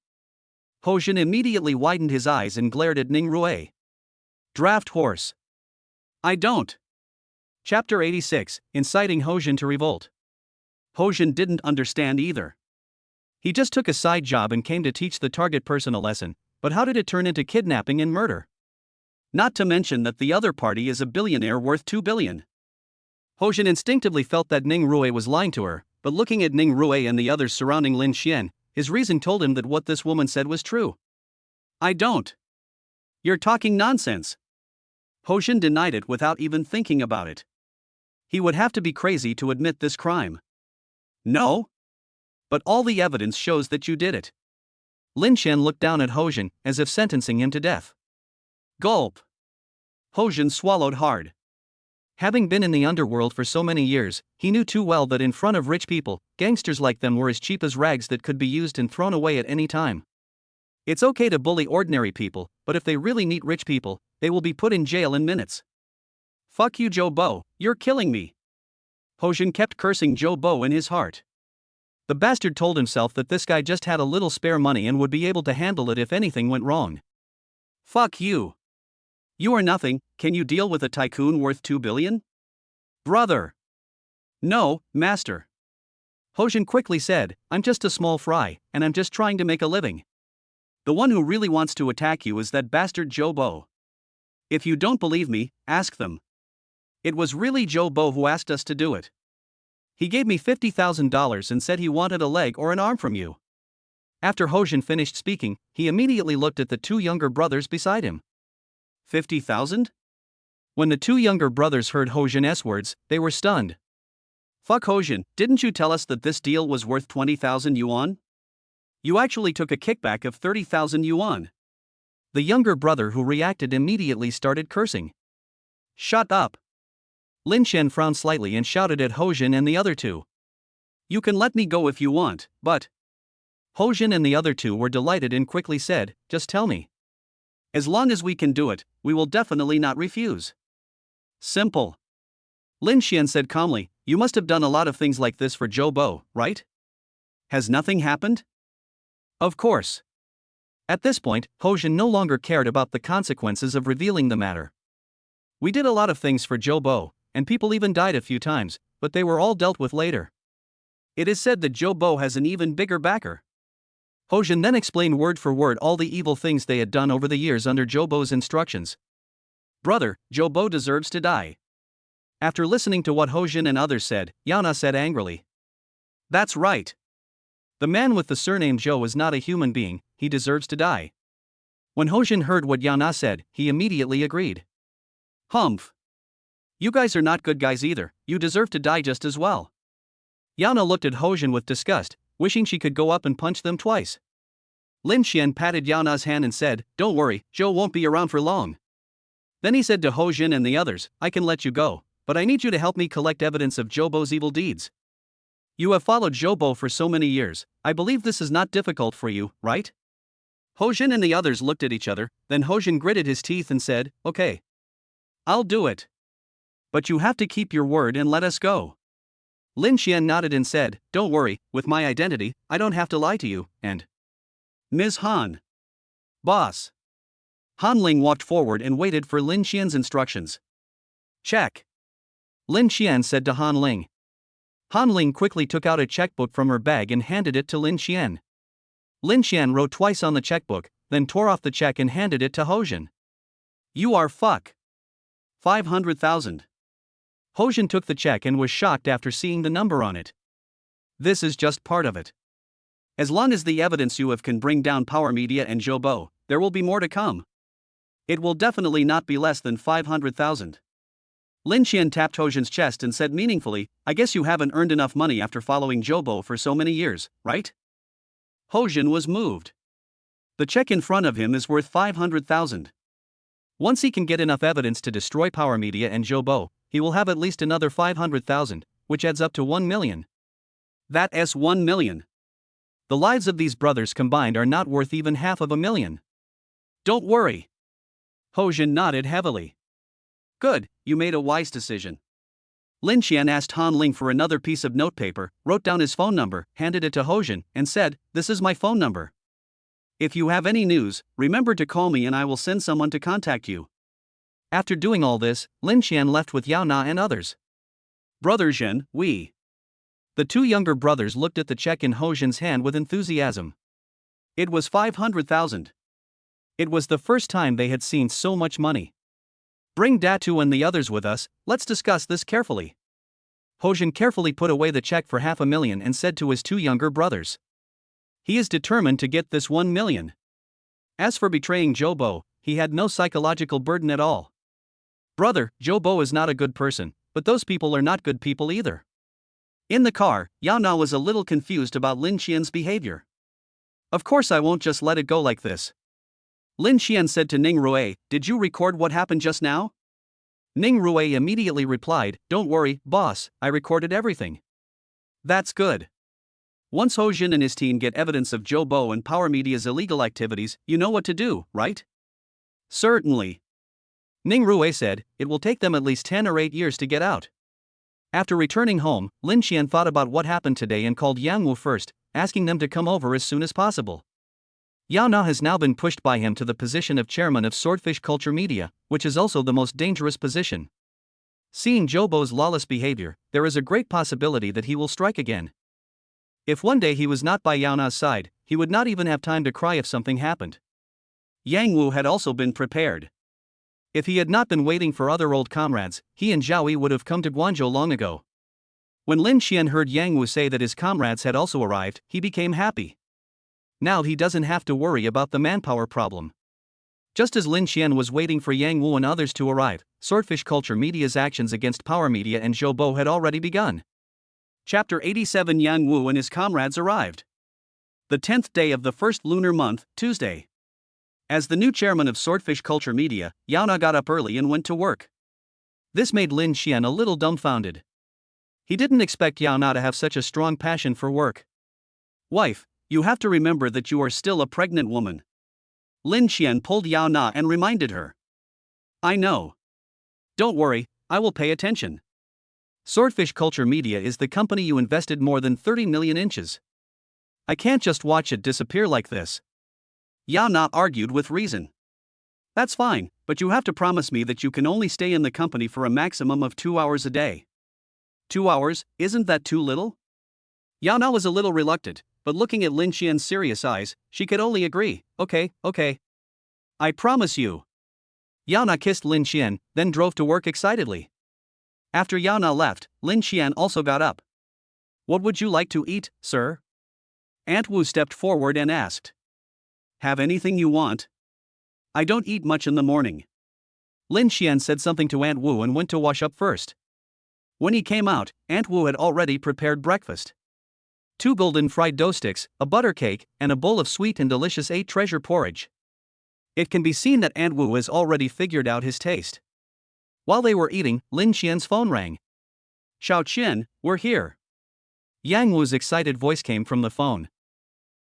Hojin immediately widened his eyes and glared at Ning Rui. Draft horse. I don't. Chapter 86, Inciting Hojin to Revolt. Hojin didn't understand either. He just took a side job and came to teach the target person a lesson, but how did it turn into kidnapping and murder? Not to mention that the other party is a billionaire worth 2 billion. Hojin instinctively felt that Ning Rui was lying to her, but looking at Ning Rui and the others surrounding Lin Xian, his reason told him that what this woman said was true. I don't. You're talking nonsense. Hojin denied it without even thinking about it. He would have to be crazy to admit this crime. No? But all the evidence shows that you did it. Lin Xian looked down at Hojin, as if sentencing him to death. Gulp. Hojin swallowed hard. Having been in the underworld for so many years, he knew too well that in front of rich people, gangsters like them were as cheap as rags that could be used and thrown away at any time. It's okay to bully ordinary people, but if they really meet rich people, they will be put in jail in minutes. Fuck you, Joe Bo, you're killing me. Hojin kept cursing Joe Bo in his heart. The bastard told himself that this guy just had a little spare money and would be able to handle it if anything went wrong. Fuck you. You are nothing, can you deal with a tycoon worth 2 billion? Brother. No, master. Hojin quickly said, I'm just a small fry, and I'm just trying to make a living. The one who really wants to attack you is that bastard Joe Bo. If you don't believe me, ask them. It was really Joe Bo who asked us to do it. He gave me $50,000 and said he wanted a leg or an arm from you. After Hojin finished speaking, he immediately looked at the two younger brothers beside him. 50,000? When the two younger brothers heard Hojin's words, they were stunned. Fuck Hojin, didn't you tell us that this deal was worth 20,000 yuan? You actually took a kickback of 30,000 yuan. The younger brother who reacted immediately started cursing. Shut up. Lin Xian frowned slightly and shouted at Hojin and the other two. You can let me go if you want, but... Hojin and the other two were delighted and quickly said, "Just tell me. As long as we can do it, we will definitely not refuse." Simple. Lin Xian said calmly, "You must have done a lot of things like this for Zhou Bo, right? Has nothing happened?" Of course. At this point, Hojin no longer cared about the consequences of revealing the matter. "We did a lot of things for Zhou Bo, and people even died a few times, but they were all dealt with later. It is said that Zhou Bo has an even bigger backer." Hojin then explained word for word all the evil things they had done over the years under Zhou Bo's instructions. "Brother, Zhou Bo deserves to die." After listening to what Hojin and others said, Yana said angrily, "That's right. The man with the surname Zhou is not a human being, he deserves to die." When Hojin heard what Yana said, he immediately agreed. "Humph. You guys are not good guys either, you deserve to die just as well." Yana looked at Hojin with disgust, wishing she could go up and punch them twice. Lin Xian patted Yana's hand and said, "Don't worry, Zhou won't be around for long." Then he said to Hojin and the others, "I can let you go, but I need you to help me collect evidence of Zhou Bo's evil deeds. You have followed Zhou Bo for so many years, I believe this is not difficult for you, right?" Hojin and the others looked at each other, then Hojin gritted his teeth and said, "Okay. I'll do it. But you have to keep your word and let us go." Lin Xian nodded and said, "Don't worry, with my identity, I don't have to lie to you, and Ms. Han. Boss." Han Ling walked forward and waited for Lin Xian's instructions. "Check." Lin Xian said to Han Ling. Han Ling quickly took out a checkbook from her bag and handed it to Lin Xian. Lin Xian wrote twice on the checkbook, then tore off the check and handed it to Hojin. "You are fuck. 500,000. Hojin took the check and was shocked after seeing the number on it. "This is just part of it. As long as the evidence you have can bring down Power Media and Zhou Bo, there will be more to come. It will definitely not be less than 500,000. Lin Xian tapped Hojin's chest and said meaningfully, "I guess you haven't earned enough money after following Zhou Bo for so many years, right?" Hojin was moved. The check in front of him is worth 500,000. Once he can get enough evidence to destroy Power Media and Zhou Bo, he will have at least another 500,000, which adds up to 1 million. That's 1 million. The lives of these brothers combined are not worth even half of a million. "Don't worry." Hojin nodded heavily. "Good, you made a wise decision." Lin Xian asked Han Ling for another piece of notepaper, wrote down his phone number, handed it to Hojin, and said, "This is my phone number. If you have any news, remember to call me and I will send someone to contact you." After doing all this, Lin Xian left with Yao Na and others. "Brother Zhen, we." The two younger brothers looked at the check in Hojin's hand with enthusiasm. It was 500,000. It was the first time they had seen so much money. "Bring Datu and the others with us, let's discuss this carefully." Hojin carefully put away the check for 500,000 and said to his two younger brothers, "He is determined to get this 1 million. As for betraying Zhou Bo, he had no psychological burden at all. Brother, Zhou Bo is not a good person, but those people are not good people either." In the car, Yao Na was a little confused about Lin Xian's behavior. "Of course I won't just let it go like this." Lin Xian said to Ning Rui, "Did you record what happened just now?" Ning Rui immediately replied, "Don't worry, boss, I recorded everything." "That's good. Once Hojin and his team get evidence of Zhou Bo and Power Media's illegal activities, you know what to do, right?" "Certainly." Ning Rui said, "It will take them at least 10 or 8 years to get out." After returning home, Lin Xian thought about what happened today and called Yang Wu first, asking them to come over as soon as possible. Yao Na has now been pushed by him to the position of chairman of Swordfish Culture Media, which is also the most dangerous position. Seeing Zhou Bo's lawless behavior, there is a great possibility that he will strike again. If one day he was not by Yao Na's side, he would not even have time to cry if something happened. Yang Wu had also been prepared. If he had not been waiting for other old comrades, he and Zhao Yi would have come to Guangzhou long ago. When Lin Xian heard Yang Wu say that his comrades had also arrived, he became happy. Now he doesn't have to worry about the manpower problem. Just as Lin Xian was waiting for Yang Wu and others to arrive, Swordfish Culture Media's actions against Power Media and Zhou Bo had already begun. Chapter 87. Yang Wu and his comrades arrived. The 10th day of the first lunar month, Tuesday. As the new chairman of Swordfish Culture Media, Yao Na got up early and went to work. This made Lin Xian a little dumbfounded. He didn't expect Yao Na to have such a strong passion for work. "Wife, You have to remember that you are still a pregnant woman. Lin Qian pulled Yao Na and reminded her. I know. Don't worry, I will pay attention. Swordfish Culture Media is the company you invested more than 30 million inches. I can't just watch it disappear like this. Yao Na argued with reason. That's fine, but you have to promise me that you can only stay in the company for a maximum of 2 hours a day. 2 hours, isn't that too little? Yao Na was a little reluctant, but looking at Lin Qian's serious eyes, she could only agree. Okay. I promise you. Yao Na kissed Lin Qian, then drove to work excitedly. After Yao Na left, Lin Qian also got up. What would you like to eat, sir? Aunt Wu stepped forward and asked. Have anything you want? I don't eat much in the morning. Lin Qian said something to Aunt Wu and went to wash up first. When he came out, Aunt Wu had already prepared breakfast. 2 golden fried dough sticks, a butter cake, and a bowl of sweet and delicious 8 treasure porridge. It can be seen that Aunt Wu has already figured out his taste. While they were eating, Lin Qian's phone rang. Xiao Qin, we're here. Yang Wu's excited voice came from the phone.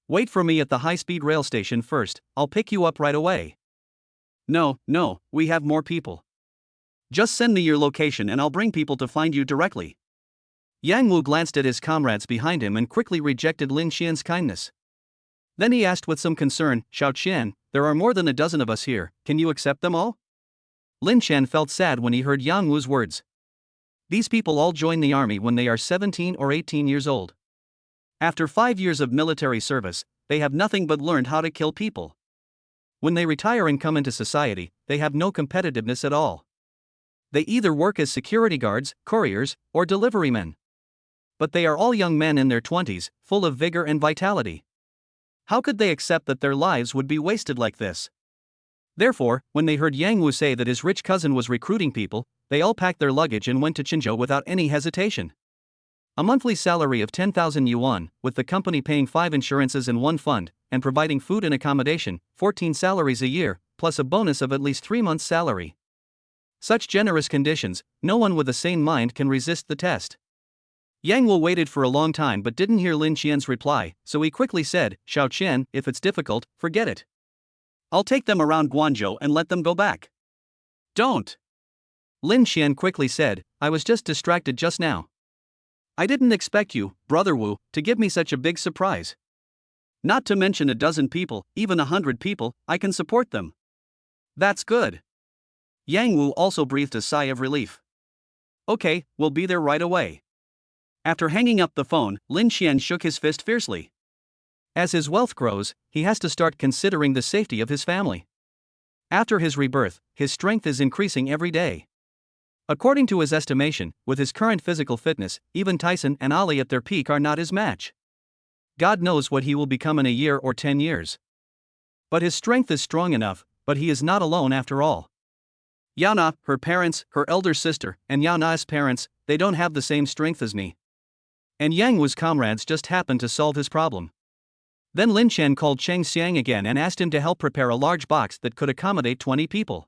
Wait for me at the high-speed rail station first, I'll pick you up right away. No, we have more people. Just send me your location and I'll bring people to find you directly. Yang Wu glanced at his comrades behind him and quickly rejected Lin Qian's kindness. Then he asked with some concern, Xiao Qian, there are more than a dozen of us here, can you accept them all? Lin Qian felt sad when he heard Yang Wu's words. These people all join the army when they are 17 or 18 years old. After 5 years of military service, they have nothing but learned how to kill people. When they retire and come into society, they have no competitiveness at all. They either work as security guards, couriers, or delivery men. But they are all young men in their 20s, full of vigor and vitality. How could they accept that their lives would be wasted like this? Therefore, when they heard Yang Wu say that his rich cousin was recruiting people, they all packed their luggage and went to Qinzhou without any hesitation. A monthly salary of 10,000 yuan, with the company paying 5 insurances and 1 fund, and providing food and accommodation, 14 salaries a year, plus a bonus of at least 3 months' salary. Such generous conditions, no one with a sane mind can resist the test. Yang Wu waited for a long time but didn't hear Lin Qian's reply, so he quickly said, Xiao Qian, if it's difficult, forget it. I'll take them around Guangzhou and let them go back. Don't. Lin Qian quickly said, I was just distracted just now. I didn't expect you, Brother Wu, to give me such a big surprise. Not to mention a dozen people, even 100 people, I can support them. That's good. Yang Wu also breathed a sigh of relief. Okay, we'll be there right away. After hanging up the phone, Lin Qian shook his fist fiercely. As his wealth grows, he has to start considering the safety of his family. After his rebirth, his strength is increasing every day. According to his estimation, with his current physical fitness, even Tyson and Ali at their peak are not his match. God knows what he will become in a year or 10 years. But his strength is strong enough, but he is not alone after all. Yao Na, her parents, her elder sister, and Yao Na's parents, they don't have the same strength as me. And Yang Wu's comrades just happened to solve his problem. Then Lin Qian called Cheng Xiang again and asked him to help prepare a large box that could accommodate 20 people.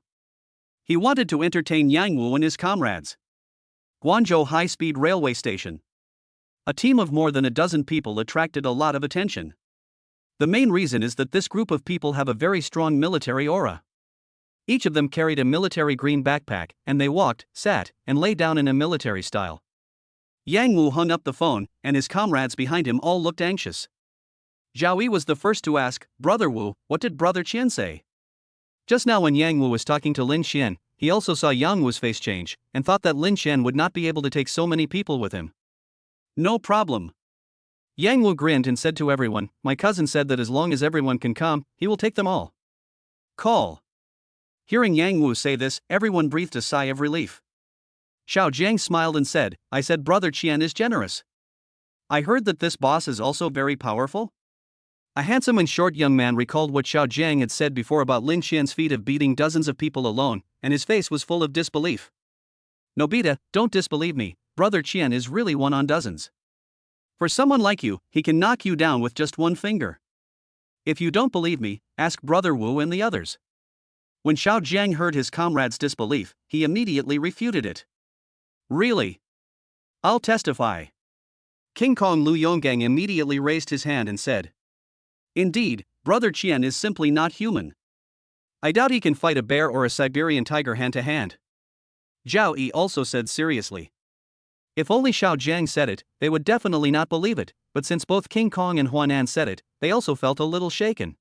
He wanted to entertain Yang Wu and his comrades. Guangzhou High-Speed Railway Station. A team of more than a dozen people attracted a lot of attention. The main reason is that this group of people have a very strong military aura. Each of them carried a military green backpack, and they walked, sat, and lay down in a military style. Yang Wu hung up the phone, and his comrades behind him all looked anxious. Zhao Yi was the first to ask, Brother Wu, what did Brother Qian say? Just now when Yang Wu was talking to Lin Qian, he also saw Yang Wu's face change, and thought that Lin Qian would not be able to take so many people with him. No problem. Yang Wu grinned and said to everyone, my cousin said that as long as everyone can come, he will take them all. Call. Hearing Yang Wu say this, everyone breathed a sigh of relief. Xiao Jiang smiled and said, I said Brother Qian is generous. I heard that this boss is also very powerful? A handsome and short young man recalled what Xiao Jiang had said before about Lin Qian's feat of beating dozens of people alone, and his face was full of disbelief. Nobita, don't disbelieve me, Brother Qian is really one on dozens. For someone like you, he can knock you down with just one finger. If you don't believe me, ask Brother Wu and the others. When Xiao Jiang heard his comrade's disbelief, he immediately refuted it. Really? I'll testify. King Kong Lu Yonggang immediately raised his hand and said. Indeed, Brother Qian is simply not human. I doubt he can fight a bear or a Siberian tiger hand to hand. Zhao Yi also said seriously. If only Xiao Jiang said it, they would definitely not believe it, but since both King Kong and Huanan said it, they also felt a little shaken.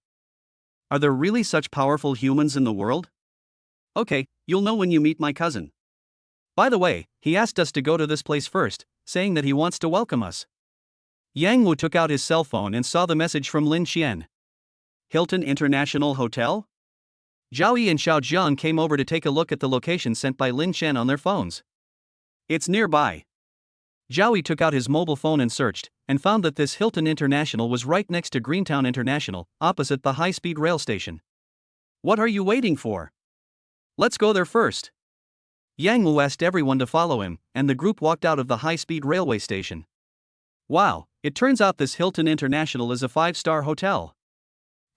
Are there really such powerful humans in the world? Okay, you'll know when you meet my cousin. By the way, he asked us to go to this place first, saying that he wants to welcome us. Yang Wu took out his cell phone and saw the message from Lin Qian. Hilton International Hotel? Zhao Yi and Xiao Jiang came over to take a look at the location sent by Lin Qian on their phones. It's nearby. Zhao Yi took out his mobile phone and searched, and found that this Hilton International was right next to Greentown International, opposite the high-speed rail station. What are you waiting for? Let's go there first. Yang Wu asked everyone to follow him, and the group walked out of the high-speed railway station. Wow, it turns out this Hilton International is a 5-star hotel.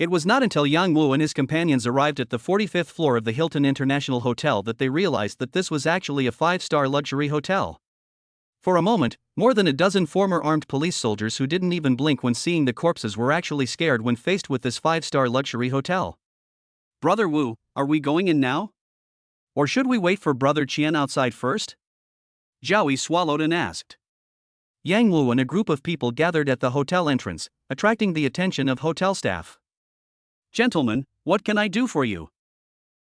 It was not until Yang Wu and his companions arrived at the 45th floor of the Hilton International Hotel that they realized that this was actually a 5-star luxury hotel. For a moment, more than a dozen former armed police soldiers who didn't even blink when seeing the corpses were actually scared when faced with this 5-star luxury hotel. Brother Wu, are we going in now? Or should we wait for Brother Qian outside first? Zhao Yi swallowed and asked. Yang Wu and a group of people gathered at the hotel entrance, attracting the attention of hotel staff. Gentlemen, what can I do for you?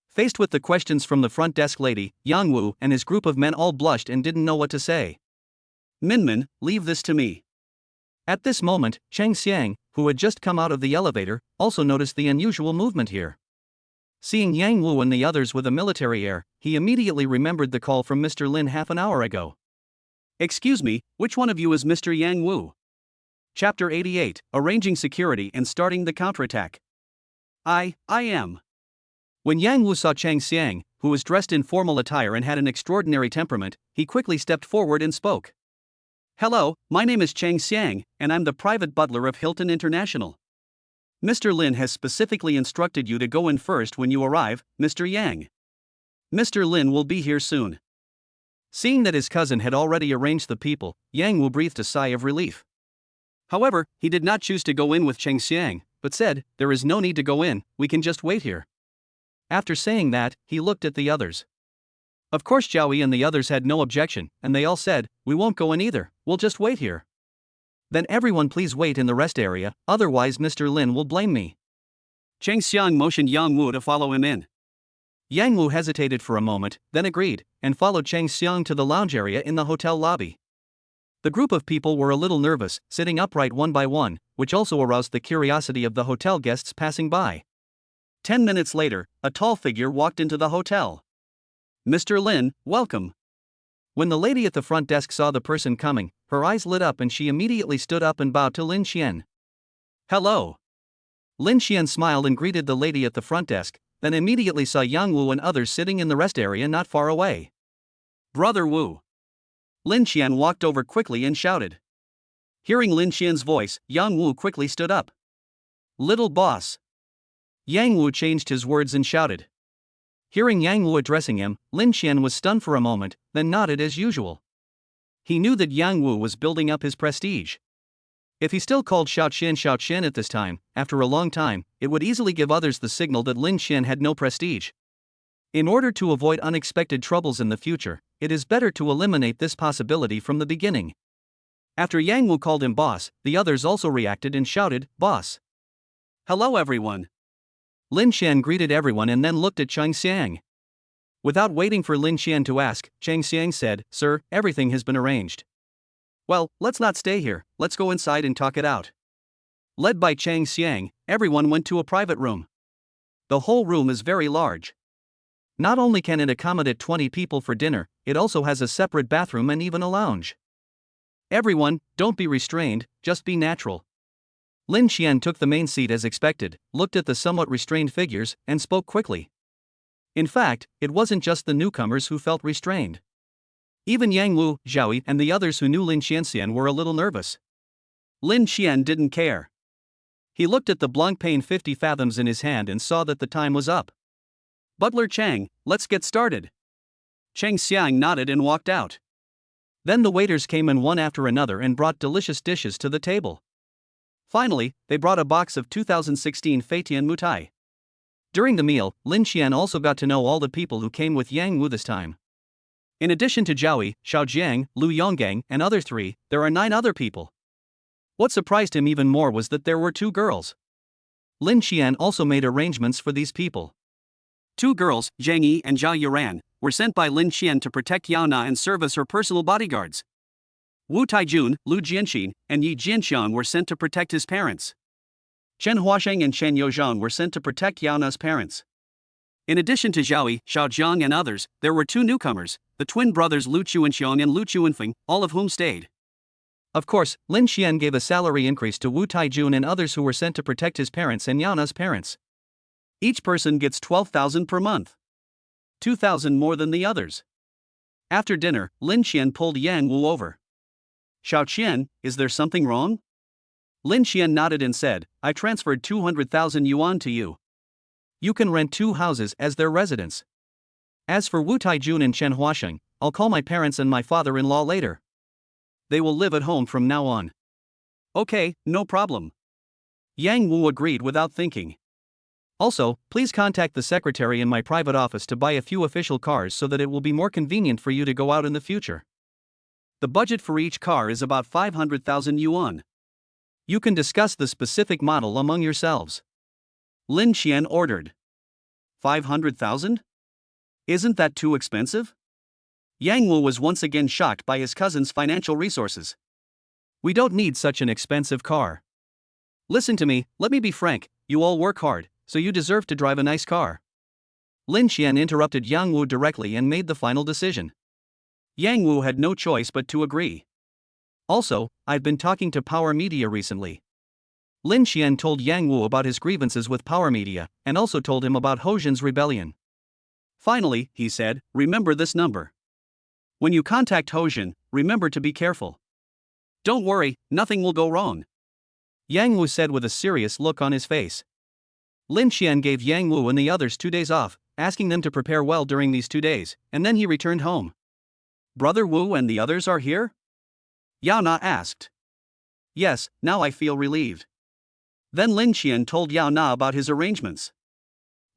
Faced with the questions from the front desk lady, Yang Wu and his group of men all blushed and didn't know what to say. Minmin, leave this to me. At this moment, Cheng Xiang, who had just come out of the elevator, also noticed the unusual movement here. Seeing Yang Wu and the others with a military air, he immediately remembered the call from Mr. Lin half an hour ago. Excuse me, which one of you is Mr. Yang Wu? Chapter 88, Arranging Security and Starting the Counterattack. I am. When Yang Wu saw Cheng Xiang, who was dressed in formal attire and had an extraordinary temperament, he quickly stepped forward and spoke. Hello, my name is Cheng Xiang, and I'm the private butler of Hilton International. Mr. Lin has specifically instructed you to go in first when you arrive, Mr. Yang. Mr. Lin will be here soon. Seeing that his cousin had already arranged the people, Yang Wu breathed a sigh of relief. However, he did not choose to go in with Cheng Xiang, but said, there is no need to go in, we can just wait here. After saying that, he looked at the others. Of course Zhao Yi and the others had no objection, and they all said, we won't go in either, we'll just wait here. Then everyone please wait in the rest area, otherwise Mr. Lin will blame me. Cheng Xiang motioned Yang Wu to follow him in. Yang Wu hesitated for a moment, then agreed, and followed Cheng Xiang to the lounge area in the hotel lobby. The group of people were a little nervous, sitting upright one by one, which also aroused the curiosity of the hotel guests passing by. 10 minutes later, a tall figure walked into the hotel. Mr. Lin, welcome. When the lady at the front desk saw the person coming, her eyes lit up and she immediately stood up and bowed to Lin Qian. Hello. Lin Qian smiled and greeted the lady at the front desk, then immediately saw Yang Wu and others sitting in the rest area not far away. Brother Wu. Lin Qian walked over quickly and shouted. Hearing Lin Qian's voice, Yang Wu quickly stood up. Little boss. Yang Wu changed his words and shouted. Hearing Yang Wu addressing him, Lin Qian was stunned for a moment, then nodded as usual. He knew that Yang Wu was building up his prestige. If he still called Xiao Qian at this time, after a long time, it would easily give others the signal that Lin Qian had no prestige. In order to avoid unexpected troubles in the future, it is better to eliminate this possibility from the beginning. After Yang Wu called him boss, the others also reacted and shouted, boss. Hello everyone. Lin Qian greeted everyone and then looked at Cheng Xiang. Without waiting for Lin Qian to ask, Cheng Xiang said, Sir, everything has been arranged. Well, let's not stay here, let's go inside and talk it out. Led by Cheng Xiang, everyone went to a private room. The whole room is very large. Not only can it accommodate 20 people for dinner, it also has a separate bathroom and even a lounge. Everyone, don't be restrained, just be natural. Lin Qian took the main seat as expected, looked at the somewhat restrained figures, and spoke quickly. In fact, it wasn't just the newcomers who felt restrained. Even Yang Wu, Zhao Yi, and the others who knew Lin Qian were a little nervous. Lin Qian didn't care. He looked at the blank pane 50 fathoms in his hand and saw that the time was up. Butler Chang, let's get started. Cheng Xiang nodded and walked out. Then the waiters came in one after another and brought delicious dishes to the table. Finally, they brought a box of 2016 Feitian Mutai. During the meal, Lin Xian also got to know all the people who came with Yang Wu this time. In addition to Zhaoyi, Xiaojiang, Lu Yonggang, and other three, there are 9 other people. What surprised him even more was that there were 2 girls. Lin Xian also made arrangements for these people. 2 girls, Zhang Yi and Zhao Yuran, were sent by Lin Xian to protect Yao Na and serve as her personal bodyguards. Wu Taijun, Lu Jianxin, and Yi Jianxiang were sent to protect his parents. Chen Huasheng and Chen Youzhang were sent to protect Yao Na's parents. In addition to Zhaoyi, Xiaojiang and others, there were 2 newcomers, the twin brothers Lu Chuanxiong and Lu Chuanfeng, all of whom stayed. Of course, Lin Xian gave a salary increase to Wu Taijun and others who were sent to protect his parents and Yao Na's parents. Each person gets 12,000 per month. 2,000 more than the others. After dinner, Lin Xian pulled Yang Wu over. Xiao Qian, is there something wrong? Lin Xian nodded and said, I transferred 200,000 yuan to you. You can rent 2 houses as their residence. As for Wu Taijun and Chen Huasheng, I'll call my parents and my father-in-law later. They will live at home from now on. Okay, no problem. Yang Wu agreed without thinking. Also, please contact the secretary in my private office to buy a few official cars so that it will be more convenient for you to go out in the future. The budget for each car is about 500,000 yuan. You can discuss the specific model among yourselves. Lin Xian ordered. 500,000? Isn't that too expensive? Yang Wu was once again shocked by his cousin's financial resources. We don't need such an expensive car. Listen to me, let me be frank, you all work hard, so you deserve to drive a nice car. Lin Xian interrupted Yang Wu directly and made the final decision. Yang Wu had no choice but to agree. Also, I've been talking to Power Media recently. Lin Xian told Yang Wu about his grievances with Power Media, and also told him about Hozhen's rebellion. Finally, he said, remember this number. When you contact Hozhen, remember to be careful. Don't worry, nothing will go wrong. Yang Wu said with a serious look on his face. Lin Xian gave Yang Wu and the others 2 days off, asking them to prepare well during these 2 days, and then he returned home. Brother Wu and the others are here? Yao Na asked. Yes, now I feel relieved. Then Lin Xian told Yao Na about his arrangements.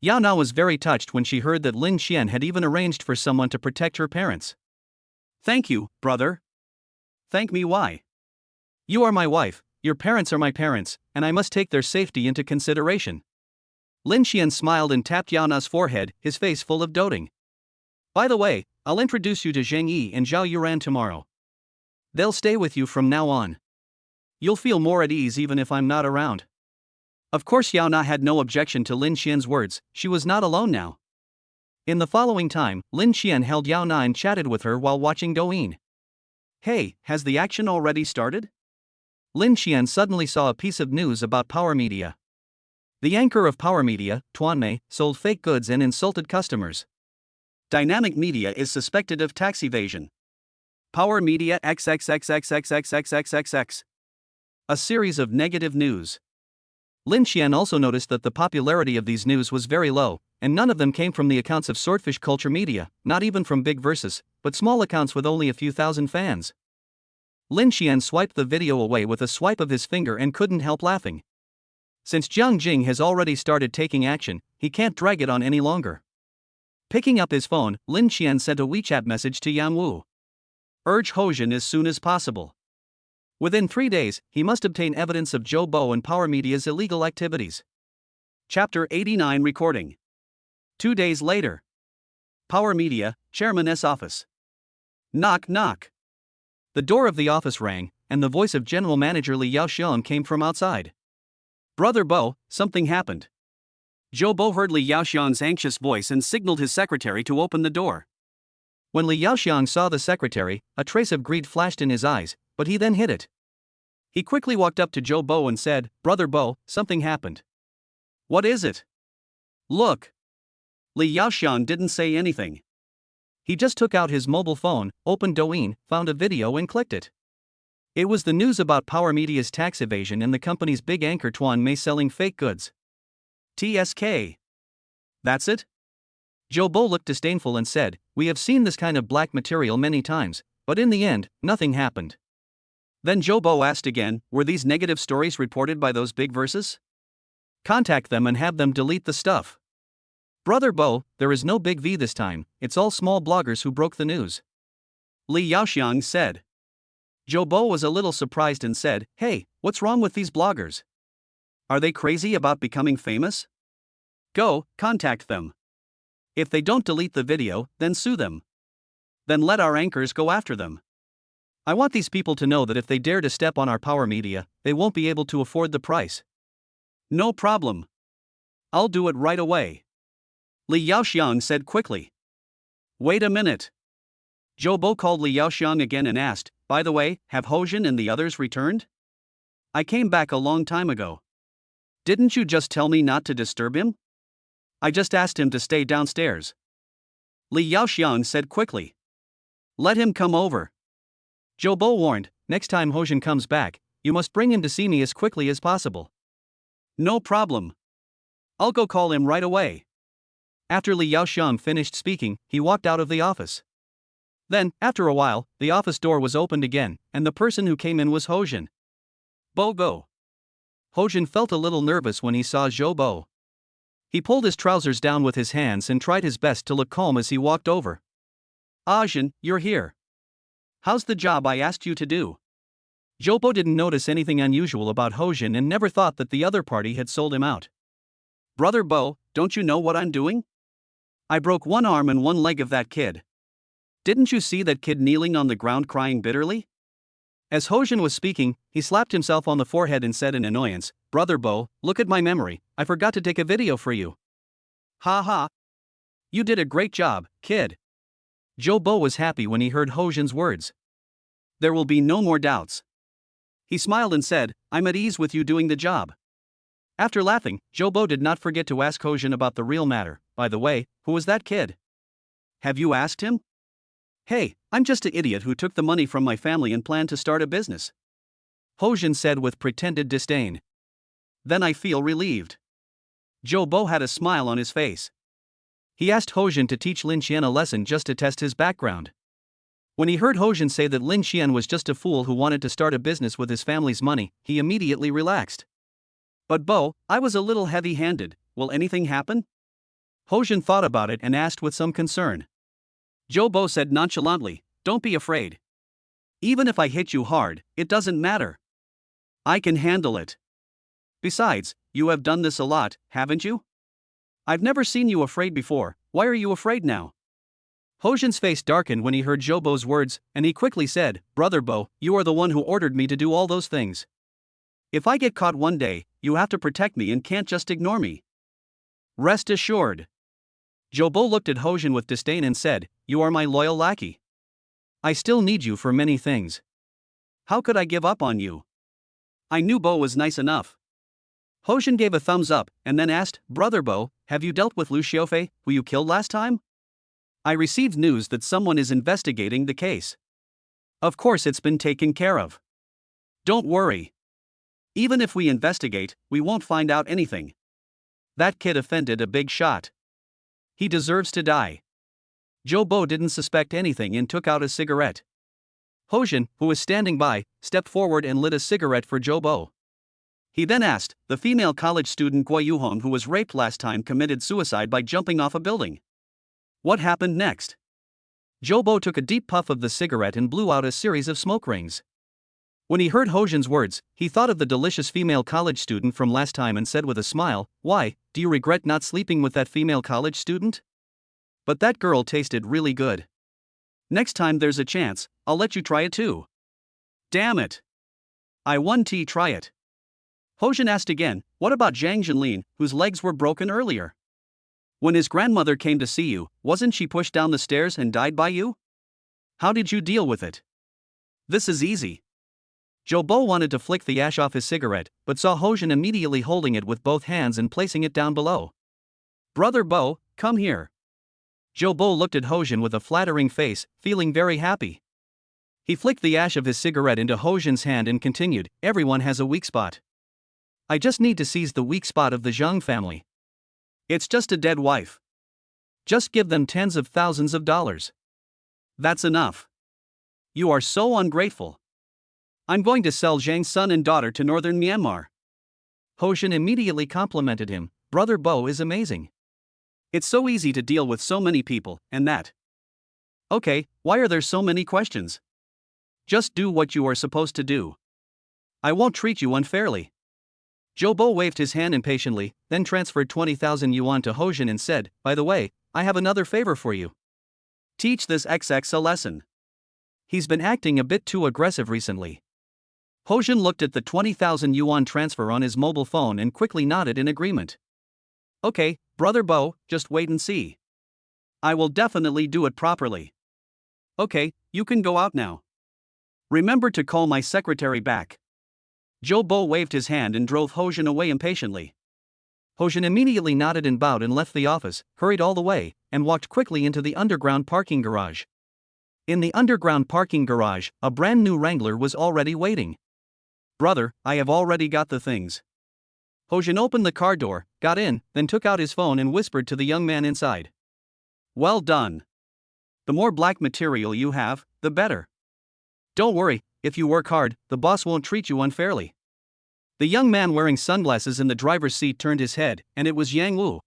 Yao Na was very touched when she heard that Lin Xian had even arranged for someone to protect her parents. Thank you, brother. Thank me why? You are my wife, your parents are my parents, and I must take their safety into consideration. Lin Xian smiled and tapped Yao Na's forehead, his face full of doting. By the way, I'll introduce you to Zhang Yi and Zhao Yuran tomorrow. They'll stay with you from now on. You'll feel more at ease even if I'm not around. Of course Yao Na had no objection to Lin Xian's words, she was not alone now. In the following time, Lin Xian held Yao Na and chatted with her while watching Douyin. Hey, has the action already started? Lin Xian suddenly saw a piece of news about Power Media. The anchor of Power Media, Tuan Mei, sold fake goods and insulted customers. Dynamic Media is suspected of tax evasion. Power Media XXXXXXXXXX. A series of negative news. Lin Xian also noticed that the popularity of these news was very low, and none of them came from the accounts of Swordfish Culture Media, not even from Big Versus, but small accounts with only a few thousand fans. Lin Xian swiped the video away with a swipe of his finger and couldn't help laughing. Since Jiang Jing has already started taking action, he can't drag it on any longer. Picking up his phone, Lin Xian sent a WeChat message to Yang Wu. Urge Hozhen as soon as possible. Within 3 days, he must obtain evidence of Zhou Bo and Power Media's illegal activities. Chapter 89 Recording. 2 days later. Power Media, Chairman's office. Knock knock. The door of the office rang, and the voice of General Manager Li Yaoxian came from outside. Brother Bo, something happened. Zhou Bo heard Li Yaoxian's anxious voice and signaled his secretary to open the door. When Li Yaoxian saw the secretary, a trace of greed flashed in his eyes, but he then hid it. He quickly walked up to Zhou Bo and said, Brother Bo, something happened. What is it? Look. Li Yaoxian didn't say anything. He just took out his mobile phone, opened Douyin, found a video and clicked it. It was the news about Power Media's tax evasion and the company's big anchor Tuan Mei selling fake goods. TSK. That's it? Zhou Bo looked disdainful and said, We have seen this kind of black material many times, but in the end, nothing happened. Then Jobo asked again, were these negative stories reported by those big verses? Contact them and have them delete the stuff. Brother Bo, there is no big V this time, it's all small bloggers who broke the news. Li Yaoxiang said. Jobo was a little surprised and said, hey, what's wrong with these bloggers? Are they crazy about becoming famous? Go, contact them. If they don't delete the video, then sue them. Then let our anchors go after them. I want these people to know that if they dare to step on our power media, they won't be able to afford the price. No problem. I'll do it right away. Li Yaoxiang said quickly. Wait a minute. Jobo called Li Yaoxiang again and asked, by the way, have Hojin and the others returned? I came back a long time ago. Didn't you just tell me not to disturb him? I just asked him to stay downstairs. Li Yaoxiang said quickly. Let him come over. Jobo warned, next time Hojin comes back, you must bring him to see me as quickly as possible. No problem. I'll go call him right away. After Li Yaoxiang finished speaking, he walked out of the office. Then, after a while, the office door was opened again, and the person who came in was Hojin. Bo go. Hojin felt a little nervous when he saw Jobo. He pulled his trousers down with his hands and tried his best to look calm as he walked over. Ajin, you're here. How's the job I asked you to do? Jobo didn't notice anything unusual about Hojin and never thought that the other party had sold him out. Brother Bo, don't you know what I'm doing? I broke one arm and one leg of that kid. Didn't you see that kid kneeling on the ground crying bitterly? As Hojin was speaking, he slapped himself on the forehead and said in annoyance, Brother Bo, look at my memory, I forgot to take a video for you. Ha ha. You did a great job, kid. Jobo was happy when he heard Hojin's words. There will be no more doubts. He smiled and said, I'm at ease with you doing the job. After laughing, Jobo did not forget to ask Hojin about the real matter. By the way, who was that kid? Have you asked him? Hey, I'm just an idiot who took the money from my family and planned to start a business. Hojin said with pretended disdain. Then I feel relieved. Jobo had a smile on his face. He asked Hojin to teach Lin Qian a lesson just to test his background. When he heard Hojin say that Lin Qian was just a fool who wanted to start a business with his family's money, he immediately relaxed. But Bo, I was a little heavy-handed, will anything happen? Hojin thought about it and asked with some concern. Jobo said nonchalantly, don't be afraid. Even if I hit you hard, it doesn't matter. I can handle it. Besides, you have done this a lot, haven't you? I've never seen you afraid before, why are you afraid now? Hojin's face darkened when he heard Jobo's words, and he quickly said, Brother Bo, you are the one who ordered me to do all those things. If I get caught one day, you have to protect me and can't just ignore me. Rest assured. Jobo looked at Hojin with disdain and said, you are my loyal lackey. I still need you for many things. How could I give up on you? I knew Bo was nice enough. Hojin gave a thumbs up, and then asked, Brother Bo, have you dealt with Lu Xiaofei, who you killed last time? I received news that someone is investigating the case. Of course it's been taken care of. Don't worry. Even if we investigate, we won't find out anything. That kid offended a big shot. He deserves to die. Jobo didn't suspect anything and took out a cigarette. Hojin, who was standing by, stepped forward and lit a cigarette for Jobo. He then asked, the female college student Guo Yuhong who was raped last time committed suicide by jumping off a building. What happened next? Jobo took a deep puff of the cigarette and blew out a series of smoke rings. When he heard Hojin's words, he thought of the delicious female college student from last time and said with a smile, why, do you regret not sleeping with that female college student? But that girl tasted really good. Next time there's a chance, I'll let you try it too. Damn it. I won try it. Hojin asked again, what about Zhang Zhenlin, whose legs were broken earlier? When his grandmother came to see you, wasn't she pushed down the stairs and died by you? How did you deal with it? This is easy. Jobo wanted to flick the ash off his cigarette, but saw Hojin immediately holding it with both hands and placing it down below. Brother Bo, come here. Jobo looked at Hojin with a flattering face, feeling very happy. He flicked the ash of his cigarette into Hojin's hand and continued, everyone has a weak spot. I just need to seize the weak spot of the Zhang family. It's just a dead wife. Just give them tens of thousands of dollars. That's enough. You are so ungrateful. I'm going to sell Zhang's son and daughter to northern Myanmar. Hojin immediately complimented him. Brother Bo is amazing. It's so easy to deal with so many people, and that. Okay, why are there so many questions? Just do what you are supposed to do. I won't treat you unfairly. Bo waved his hand impatiently, then transferred 20,000 yuan to Hojin and said, by the way, I have another favor for you. Teach this XX a lesson. He's been acting a bit too aggressive recently. Hojin looked at the 20,000 yuan transfer on his mobile phone and quickly nodded in agreement. Okay, Brother Bo, just wait and see. I will definitely do it properly. Okay, you can go out now. Remember to call my secretary back. Bo waved his hand and drove Hojin away impatiently. Hojin immediately nodded and bowed and left the office, hurried all the way, and walked quickly into the underground parking garage. In the underground parking garage, a brand new Wrangler was already waiting. Brother, I have already got the things. Hojin opened the car door, got in, then took out his phone and whispered to the young man inside. Well done. The more black material you have, the better. Don't worry, if you work hard, the boss won't treat you unfairly. The young man wearing sunglasses in the driver's seat turned his head, and it was Yang Wu.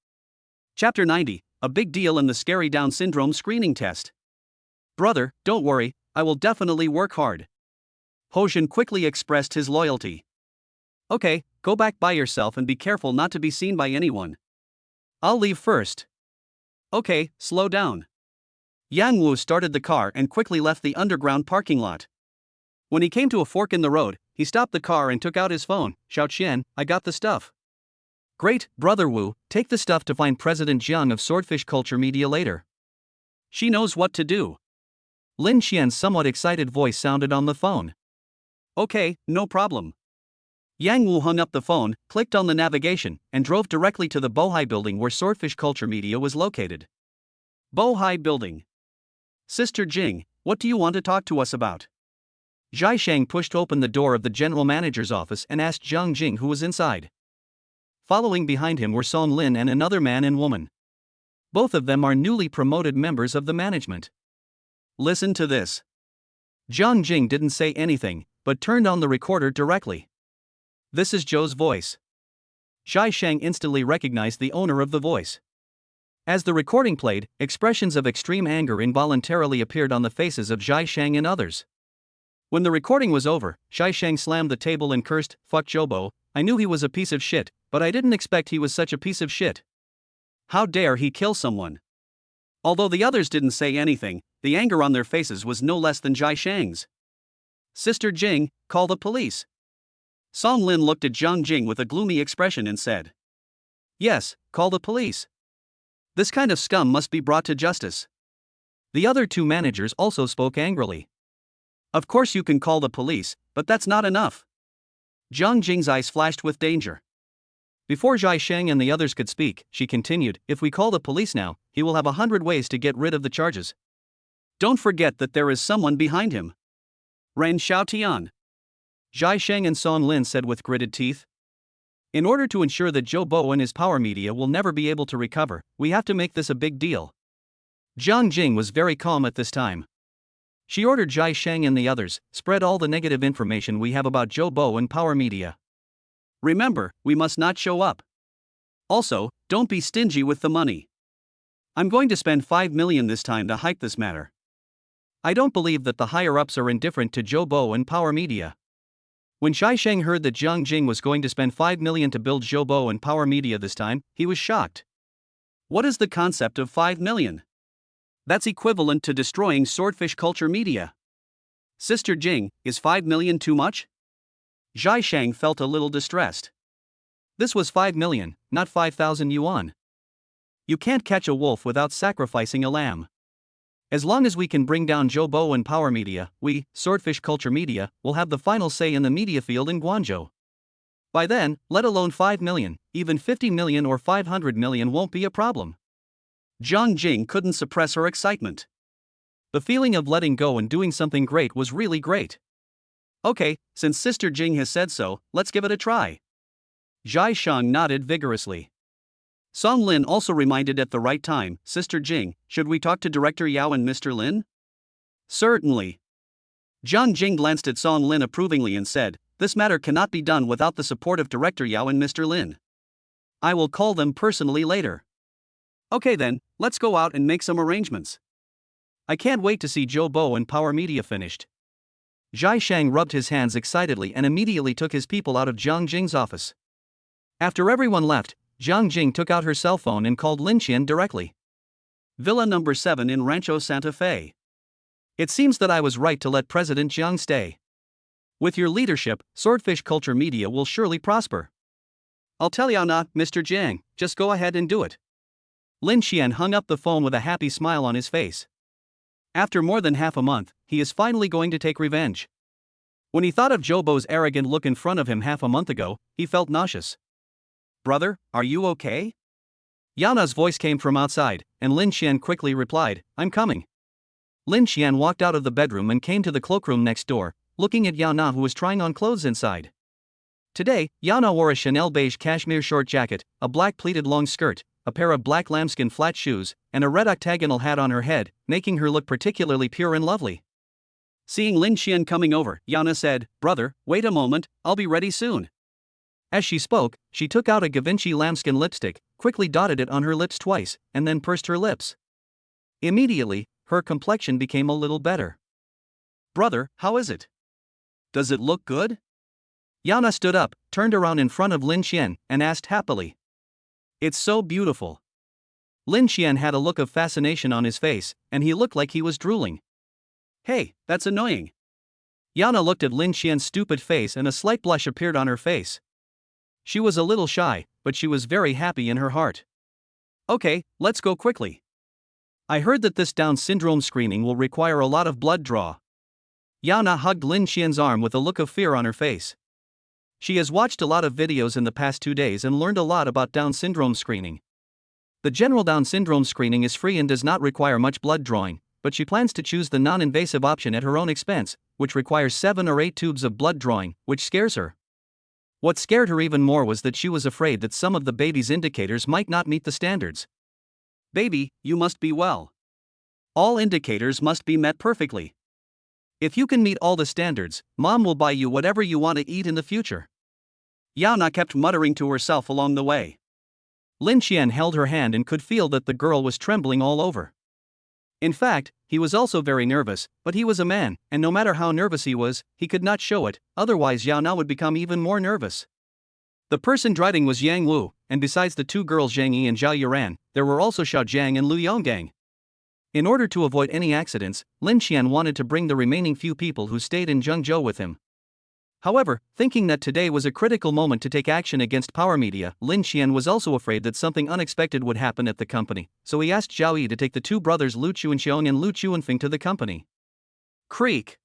Chapter 90, a big deal in the scary Down syndrome screening test. Brother, don't worry, I will definitely work hard. Hojin quickly expressed his loyalty. Okay, go back by yourself and be careful not to be seen by anyone. I'll leave first. Okay, slow down. Yang Wu started the car and quickly left the underground parking lot. When he came to a fork in the road, he stopped the car and took out his phone. Xiao Qian, I got the stuff. Great, Brother Wu, take the stuff to find President Jiang of Swordfish Culture Media later. She knows what to do. Lin Xian's somewhat excited voice sounded on the phone. Okay, no problem. Yang Wu hung up the phone, clicked on the navigation, and drove directly to the Bohai building where Swordfish Culture Media was located. Bohai building. Sister Jing, what do you want to talk to us about? Zhai Shang pushed open the door of the general manager's office and asked Zhang Jing who was inside. Following behind him were Song Lin and another man and woman. Both of them are newly promoted members of the management. Listen to this. Zhang Jing didn't say anything, but turned on the recorder directly. This is Zhou's voice. Zhai Shang instantly recognized the owner of the voice. As the recording played, expressions of extreme anger involuntarily appeared on the faces of Zhai Shang and others. When the recording was over, Zhai Shang slammed the table and cursed, "Fuck Bo, I knew he was a piece of shit, but I didn't expect he was such a piece of shit. How dare he kill someone?" Although the others didn't say anything, the anger on their faces was no less than Zhai Shang's. Sister Jing, call the police. Song Lin looked at Zhang Jing with a gloomy expression and said. Yes, call the police. This kind of scum must be brought to justice. The other two managers also spoke angrily. Of course you can call the police, but that's not enough. Zhang Jing's eyes flashed with danger. Before Zhai Shang and the others could speak, she continued, if we call the police now, he will have 100 ways to get rid of the charges. Don't forget that there is someone behind him. Ren Xiaotian. Zhai Shang and Song Lin said with gritted teeth. In order to ensure that Bo and his power media will never be able to recover, we have to make this a big deal. Zhang Jing was very calm at this time. She ordered Zhai Shang and the others, spread all the negative information we have about Bo and power media. Remember, we must not show up. Also, don't be stingy with the money. I'm going to spend 5 million this time to hype this matter. I don't believe that the higher-ups are indifferent to Bo and power media. When Zhai Shang heard that Zhang Jing was going to spend 5 million to build Bo and power media this time, he was shocked. What is the concept of 5 million? That's equivalent to destroying Swordfish Culture Media. Sister Jing, is 5 million too much? Zhai Shang felt a little distressed. This was 5 million, not 5,000 yuan. You can't catch a wolf without sacrificing a lamb. As long as we can bring down Bo and power media, we, Swordfish Culture Media, will have the final say in the media field in Guangzhou. By then, let alone 5 million, even 50 million or 500 million won't be a problem. Zhang Jing couldn't suppress her excitement. The feeling of letting go and doing something great was really great. Okay, since Sister Jing has said so, let's give it a try. Zhai Shang nodded vigorously. Song Lin also reminded at the right time, Sister Jing, should we talk to Director Yao and Mr. Lin? Certainly. Jiang Jing glanced at Song Lin approvingly and said, "This matter cannot be done without the support of Director Yao and Mr. Lin. I will call them personally later." "Okay then, let's go out and make some arrangements. I can't wait to see Joe Bo and Power Media finished." Zhai Shang rubbed his hands excitedly and immediately took his people out of Jiang Jing's office. After everyone left, Jiang Jing took out her cell phone and called Lin Qian directly. "Villa number 7 in Rancho Santa Fe. It seems that I was right to let President Jiang stay. With your leadership, Swordfish Culture Media will surely prosper." "I'll tell you not, Mr. Jiang, just go ahead and do it." Lin Qian hung up the phone with a happy smile on his face. After more than half a month, he is finally going to take revenge. When he thought of Joe Bo's arrogant look in front of him half a month ago, he felt nauseous. "Brother, are you okay?" Yana's voice came from outside, and Lin Qian quickly replied, "I'm coming." Lin Qian walked out of the bedroom and came to the cloakroom next door, looking at Yana who was trying on clothes inside. Today, Yana wore a Chanel beige cashmere short jacket, a black pleated long skirt, a pair of black lambskin flat shoes, and a red octagonal hat on her head, making her look particularly pure and lovely. Seeing Lin Qian coming over, Yana said, "Brother, wait a moment, I'll be ready soon." As she spoke, she took out a Givenchy lambskin lipstick, quickly dotted it on her lips twice, and then pursed her lips. Immediately, her complexion became a little better. "Brother, how is it? Does it look good?" Yana stood up, turned around in front of Lin Qian, and asked happily. "It's so beautiful." Lin Qian had a look of fascination on his face, and he looked like he was drooling. "Hey, that's annoying." Yana looked at Lin Qian's stupid face and a slight blush appeared on her face. She was a little shy, but she was very happy in her heart. "Okay, let's go quickly. I heard that this Down syndrome screening will require a lot of blood draw." Yana hugged Lin Qian's arm with a look of fear on her face. She has watched a lot of videos in the past 2 days and learned a lot about Down syndrome screening. The general Down syndrome screening is free and does not require much blood drawing, but she plans to choose the non-invasive option at her own expense, which requires 7 or 8 tubes of blood drawing, which scares her. What scared her even more was that she was afraid that some of the baby's indicators might not meet the standards. "Baby, you must be well. All indicators must be met perfectly. If you can meet all the standards, Mom will buy you whatever you want to eat in the future." Yana kept muttering to herself along the way. Lin Qian held her hand and could feel that the girl was trembling all over. In fact, he was also very nervous, but he was a man, and no matter how nervous he was, he could not show it, otherwise Yana would become even more nervous. The person driving was Yang Wu, and besides the 2 girls Zhang Yi and Zhao Yuran, there were also Xiao Jiang and Lu Yonggang. In order to avoid any accidents, Lin Qian wanted to bring the remaining few people who stayed in Zhengzhou with him. However, thinking that today was a critical moment to take action against Power Media, Lin Qian was also afraid that something unexpected would happen at the company, so he asked Zhao Yi to take the 2 brothers Lu Chuanxiong and Lu Chuanfeng to the company. Creak.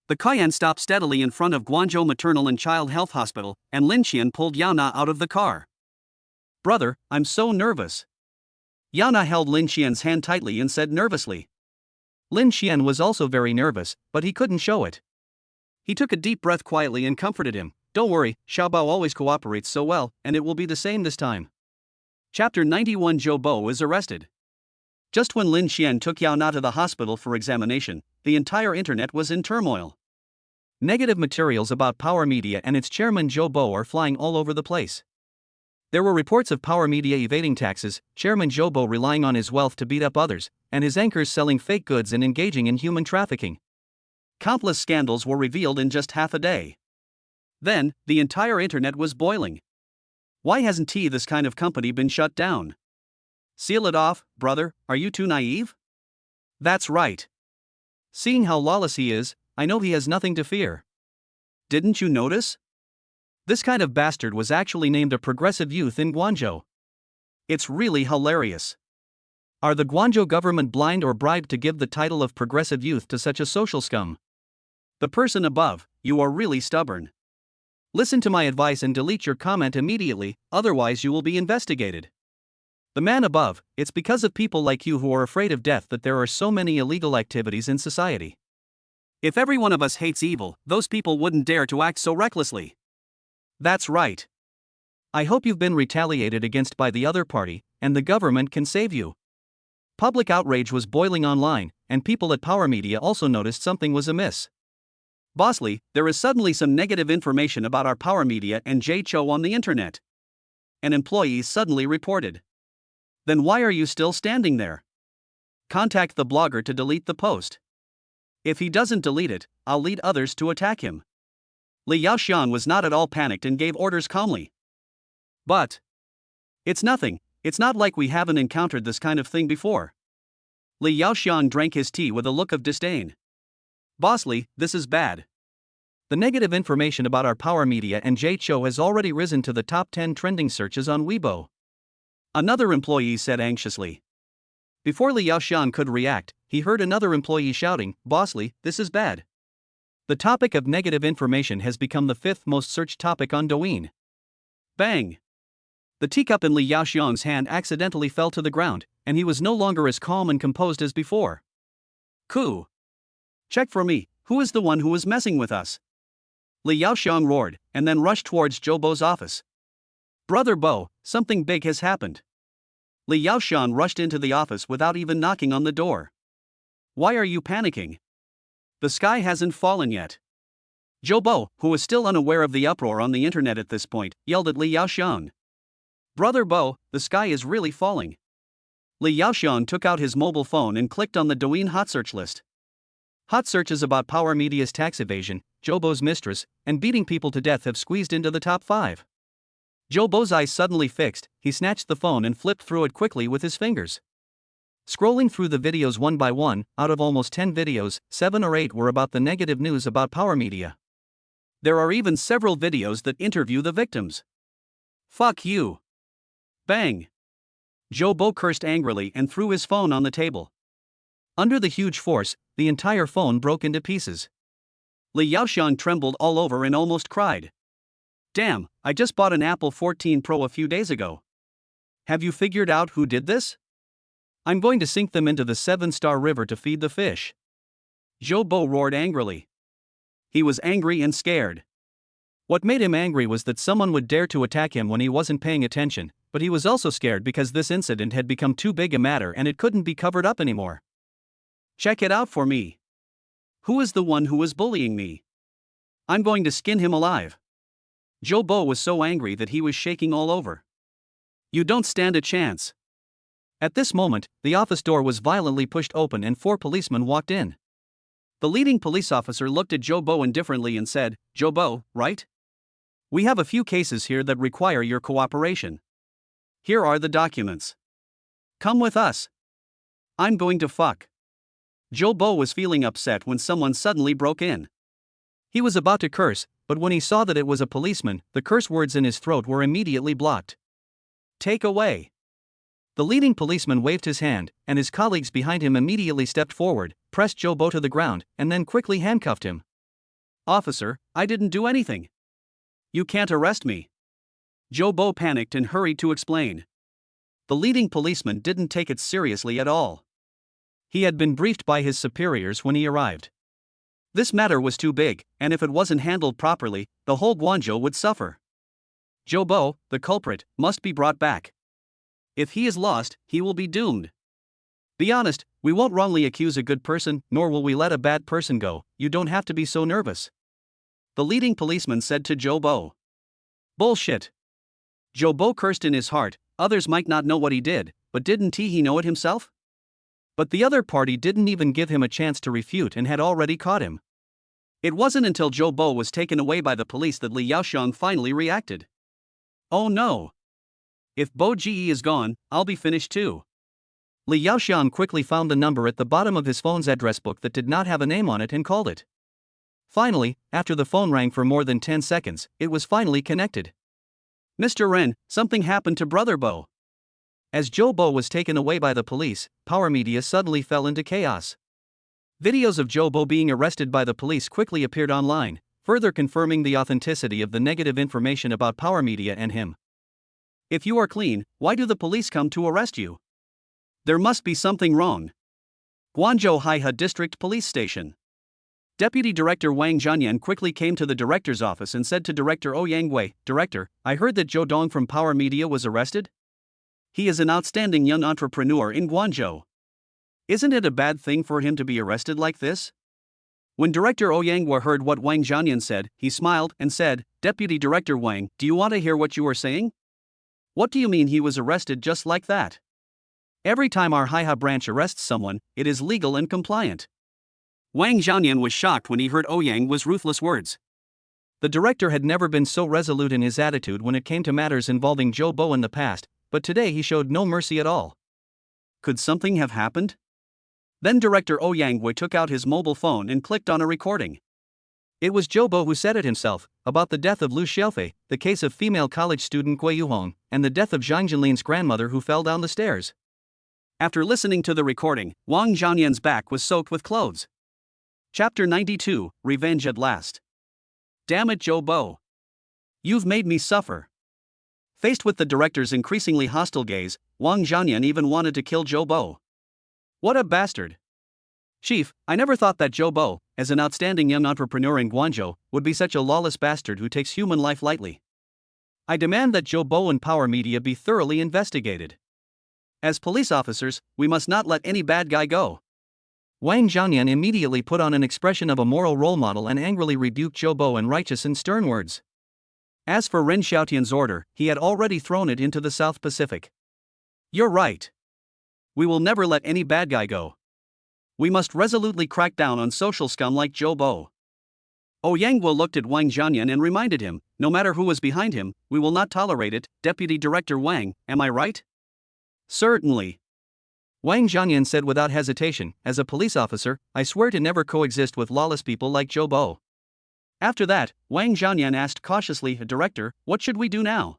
The Cayenne stopped steadily in front of Guangzhou Maternal and Child Health Hospital, and Lin Qian pulled Yana out of the car. "Brother, I'm so nervous." Yana held Lin Qian's hand tightly and said nervously. Lin Qian was also very nervous, but he couldn't show it. He took a deep breath quietly and comforted him. "Don't worry, Xiaobao always cooperates so well, and it will be the same this time." Chapter 91. Zhou Bo is arrested. Just when Lin Qian took Yana to the hospital for examination, the entire internet was in turmoil. Negative materials about Power Media and its chairman Zhou Bo are flying all over the place. There were reports of Power Media evading taxes, Chairman Zhou Bo relying on his wealth to beat up others, and his anchors selling fake goods and engaging in human trafficking. Countless scandals were revealed in just half a day. Then, the entire internet was boiling. Why hasn't this kind of company been shut down? Seal it off, brother, are you too naive? That's right. Seeing how lawless he is, I know he has nothing to fear. Didn't you notice? This kind of bastard was actually named a progressive youth in Guangzhou. It's really hilarious. Are the Guangzhou government blind or bribed to give the title of progressive youth to such a social scum? The person above, you are really stubborn. Listen to my advice and delete your comment immediately, otherwise you will be investigated. The man above, it's because of people like you who are afraid of death that there are so many illegal activities in society. If every one of us hates evil, those people wouldn't dare to act so recklessly. That's right. I hope you've been retaliated against by the other party, and the government can save you. Public outrage was boiling online, and people at Power Media also noticed something was amiss. Bossly, there is suddenly some negative information about our Power Media and Jay Cho on the internet. An employee suddenly reported. Then why are you still standing there? Contact the blogger to delete the post. If he doesn't delete it, I'll lead others to attack him. Li Yaoxian was not at all panicked and gave orders calmly. But it's nothing, it's not like we haven't encountered this kind of thing before. Li Yaoxian drank his tea with a look of disdain. Bossly, this is bad. The negative information about our Power Media and Jay Cho has already risen to the top 10 trending searches on Weibo. Another employee said anxiously. Before Li Yaoxian could react, he heard another employee shouting, Bossly, this is bad. The topic of negative information has become the 5th most searched topic on Douyin. Bang! The teacup in Li Yaoxian's hand accidentally fell to the ground, and he was no longer as calm and composed as before. Ku! Check for me, who is the one who was messing with us? Li Yaoxian roared, and then rushed towards Zhou Bo's office. Brother Bo, something big has happened. Li Yaoxian rushed into the office without even knocking on the door. Why are you panicking? The sky hasn't fallen yet. Zhou Bo, who was still unaware of the uproar on the internet at this point, yelled at Li Yaoxian. Brother Bo, the sky is really falling. Li Yaoxian took out his mobile phone and clicked on the Douyin hot search list. Hot searches about Power Media's tax evasion, Zhou Bo's mistress, and beating people to death have squeezed into the top 5. Zhou Bo's eyes suddenly fixed, he snatched the phone and flipped through it quickly with his fingers. Scrolling through the videos one by one, out of almost 10 videos, 7 or 8 were about the negative news about Power Media. There are even several videos that interview the victims. Fuck you. Bang. Zhou Bo cursed angrily and threw his phone on the table. Under the huge force, the entire phone broke into pieces. Li Yaoxian trembled all over and almost cried. Damn, I just bought an Apple 14 Pro a few days ago. Have you figured out who did this? I'm going to sink them into the 7-star river to feed the fish. Zhou Bo roared angrily. He was angry and scared. What made him angry was that someone would dare to attack him when he wasn't paying attention, but he was also scared because this incident had become too big a matter and it couldn't be covered up anymore. Check it out for me. Who is the one who was bullying me? I'm going to skin him alive. Zhou Bo was so angry that he was shaking all over. You don't stand a chance. At this moment, the office door was violently pushed open and 4 policemen walked in. The leading police officer looked at Zhou Bo indifferently and said, Zhou Bo, right? We have a few cases here that require your cooperation. Here are the documents. Come with us. I'm going to fuck. Zhou Bo was feeling upset when someone suddenly broke in. He was about to curse, but when he saw that it was a policeman, the curse words in his throat were immediately blocked. Take away. The leading policeman waved his hand, and his colleagues behind him immediately stepped forward, pressed Zhou Bo to the ground, and then quickly handcuffed him. Officer, I didn't do anything. You can't arrest me. Zhou Bo panicked and hurried to explain. The leading policeman didn't take it seriously at all. He had been briefed by his superiors when he arrived. This matter was too big, and if it wasn't handled properly, the whole Guangzhou would suffer. Zhou Bo, the culprit, must be brought back. If he is lost, he will be doomed. Be honest, we won't wrongly accuse a good person, nor will we let a bad person go. You don't have to be so nervous. The leading policeman said to Zhou Bo. Bullshit. Zhou Bo cursed in his heart. Others might not know what he did, but didn't he know it himself? But the other party didn't even give him a chance to refute and had already caught him. It wasn't until Zhou Bo was taken away by the police that Li Yaoxian finally reacted. Oh no. If Bo Ji is gone, I'll be finished too. Li Yaoxian quickly found the number at the bottom of his phone's address book that did not have a name on it and called it. Finally, after the phone rang for more than 10 seconds, it was finally connected. Mr. Ren, something happened to Brother Bo. As Zhou Bo was taken away by the police, Power Media suddenly fell into chaos. Videos of Zhou Bo being arrested by the police quickly appeared online, further confirming the authenticity of the negative information about Power Media and him. If you are clean, why do the police come to arrest you? There must be something wrong. Guangzhou Haihe District Police Station. Deputy Director Wang Zhanyan quickly came to the director's office and said to Director Ouyang Wei, Director, I heard that Zhou Dong from Power Media was arrested? He is an outstanding young entrepreneur in Guangzhou. Isn't it a bad thing for him to be arrested like this? When Director Ouyang heard what Wang Zhanyan said, he smiled and said, "Deputy Director Wang, do you want to hear what you are saying? What do you mean he was arrested just like that? Every time our Haiha branch arrests someone, it is legal and compliant." Wang Zhanyan was shocked when he heard Ouyang's ruthless words. The director had never been so resolute in his attitude when it came to matters involving Zhou Bo in the past, but today he showed no mercy at all. Could something have happened? Then Director Ouyang took out his mobile phone and clicked on a recording. It was Zhou Bo who said it himself, about the death of Lu Xiaofei, the case of female college student Gui Yuhong, and the death of Zhang Jinlin's grandmother who fell down the stairs. After listening to the recording, Wang Zhanyan's back was soaked with clothes. Chapter 92, Revenge at Last. Damn it, Zhou Bo. You've made me suffer. Faced with the director's increasingly hostile gaze, Wang Zhanyan even wanted to kill Zhou Bo. What a bastard. Chief, I never thought that Zhou Bo, as an outstanding young entrepreneur in Guangzhou, would be such a lawless bastard who takes human life lightly. I demand that Zhou Bo and Power Media be thoroughly investigated. As police officers, we must not let any bad guy go. Wang Zhanyan immediately put on an expression of a moral role model and angrily rebuked Zhou Bo in righteous and stern words. As for Ren Xiaotian's order, he had already thrown it into the South Pacific. You're right. We will never let any bad guy go. We must resolutely crack down on social scum like Zhou Bo. Ouyang looked at Wang Zhanyan and reminded him, no matter who was behind him, we will not tolerate it, Deputy Director Wang, am I right? Certainly. Wang Zhanyan said without hesitation, as a police officer, I swear to never coexist with lawless people like Zhou Bo. After that, Wang Zhanyan asked cautiously, Director, what should we do now?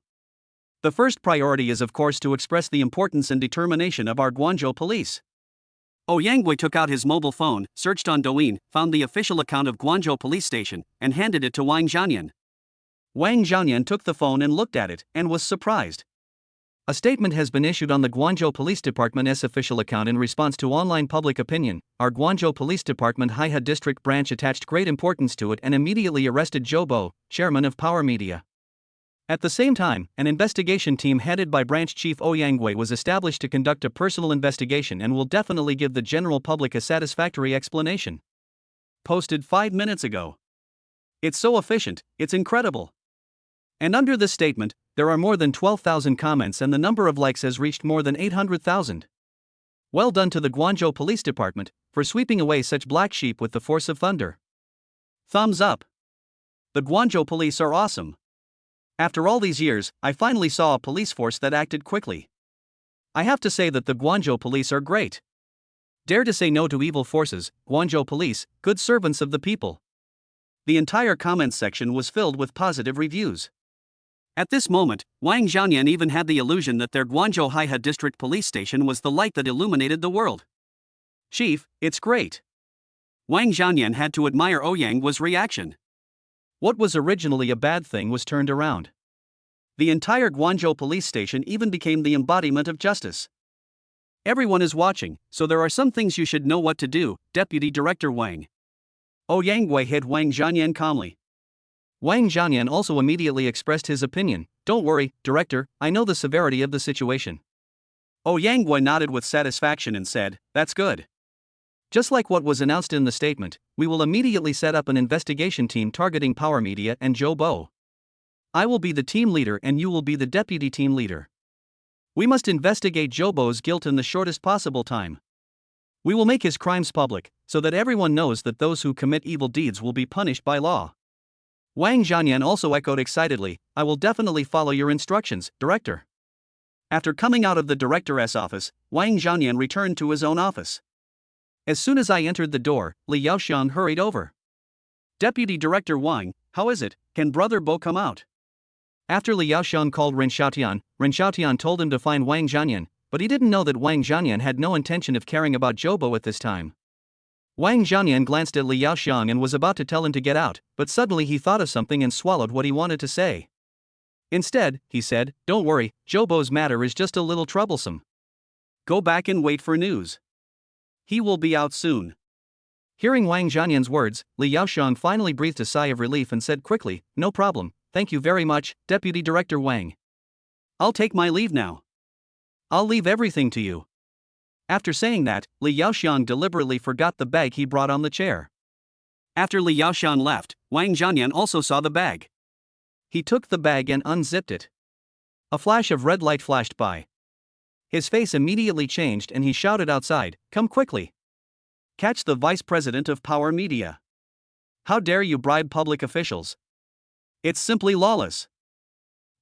The first priority is of course to express the importance and determination of our Guangzhou police. Ouyang took out his mobile phone, searched on Douyin, found the official account of Guangzhou Police Station, and handed it to Wang Zhanyan. Wang Zhanyan took the phone and looked at it, and was surprised. A statement has been issued on the Guangzhou Police Department's official account in response to online public opinion. Our Guangzhou Police Department Haihe District Branch attached great importance to it and immediately arrested Zhou Bo, chairman of Power Media. At the same time, an investigation team headed by Branch Chief Ouyang was established to conduct a personal investigation and will definitely give the general public a satisfactory explanation. Posted 5 minutes ago. It's so efficient, it's incredible. And under this statement, there are more than 12,000 comments and the number of likes has reached more than 800,000. Well done to the Guangzhou Police Department for sweeping away such black sheep with the force of thunder. Thumbs up. The Guangzhou police are awesome. After all these years, I finally saw a police force that acted quickly. I have to say that the Guangzhou police are great. Dare to say no to evil forces, Guangzhou police, good servants of the people. The entire comments section was filled with positive reviews. At this moment, Wang Zhanyan even had the illusion that their Guangzhou Haihe District Police Station was the light that illuminated the world. Chief, it's great. Wang Zhanyan had to admire Ouyang's reaction. What was originally a bad thing was turned around. The entire Guangzhou Police Station even became the embodiment of justice. Everyone is watching, so there are some things you should know what to do, Deputy Director Wang. Ouyang hit Wang Zhanyan calmly. Wang Zhanyan also immediately expressed his opinion. Don't worry, Director, I know the severity of the situation. Ouyang nodded with satisfaction and said, that's good. Just like what was announced in the statement, we will immediately set up an investigation team targeting Power Media and Zhou Bo. I will be the team leader and you will be the deputy team leader. We must investigate Zhou Bo's guilt in the shortest possible time. We will make his crimes public, so that everyone knows that those who commit evil deeds will be punished by law. Wang Zhanyan also echoed excitedly, I will definitely follow your instructions, Director. After coming out of the director's office, Wang Zhanyan returned to his own office. As soon as I entered the door, Li Yaoxiang hurried over. Deputy Director Wang, how is it, can Brother Bo come out? After Li Yaoxiang called Ren Xiaotian told him to find Wang Zhanyan, but he didn't know that Wang Zhanyan had no intention of caring about Zhou Bo at this time. Wang Zhanyan glanced at Li Yaoxiang and was about to tell him to get out, but suddenly he thought of something and swallowed what he wanted to say. Instead, he said, don't worry, Zhou Bo's matter is just a little troublesome. Go back and wait for news. He will be out soon. Hearing Wang Zhanyan's words, Li Yaoxiang finally breathed a sigh of relief and said quickly, no problem, thank you very much, Deputy Director Wang. I'll take my leave now. I'll leave everything to you. After saying that, Li Yaoxiang deliberately forgot the bag he brought on the chair. After Li Yaoshan left, Wang Zhanyan also saw the bag. He took the bag and unzipped it. A flash of red light flashed by. His face immediately changed and he shouted outside, "Come quickly! Catch the vice president of Power Media! How dare you bribe public officials? It's simply lawless!"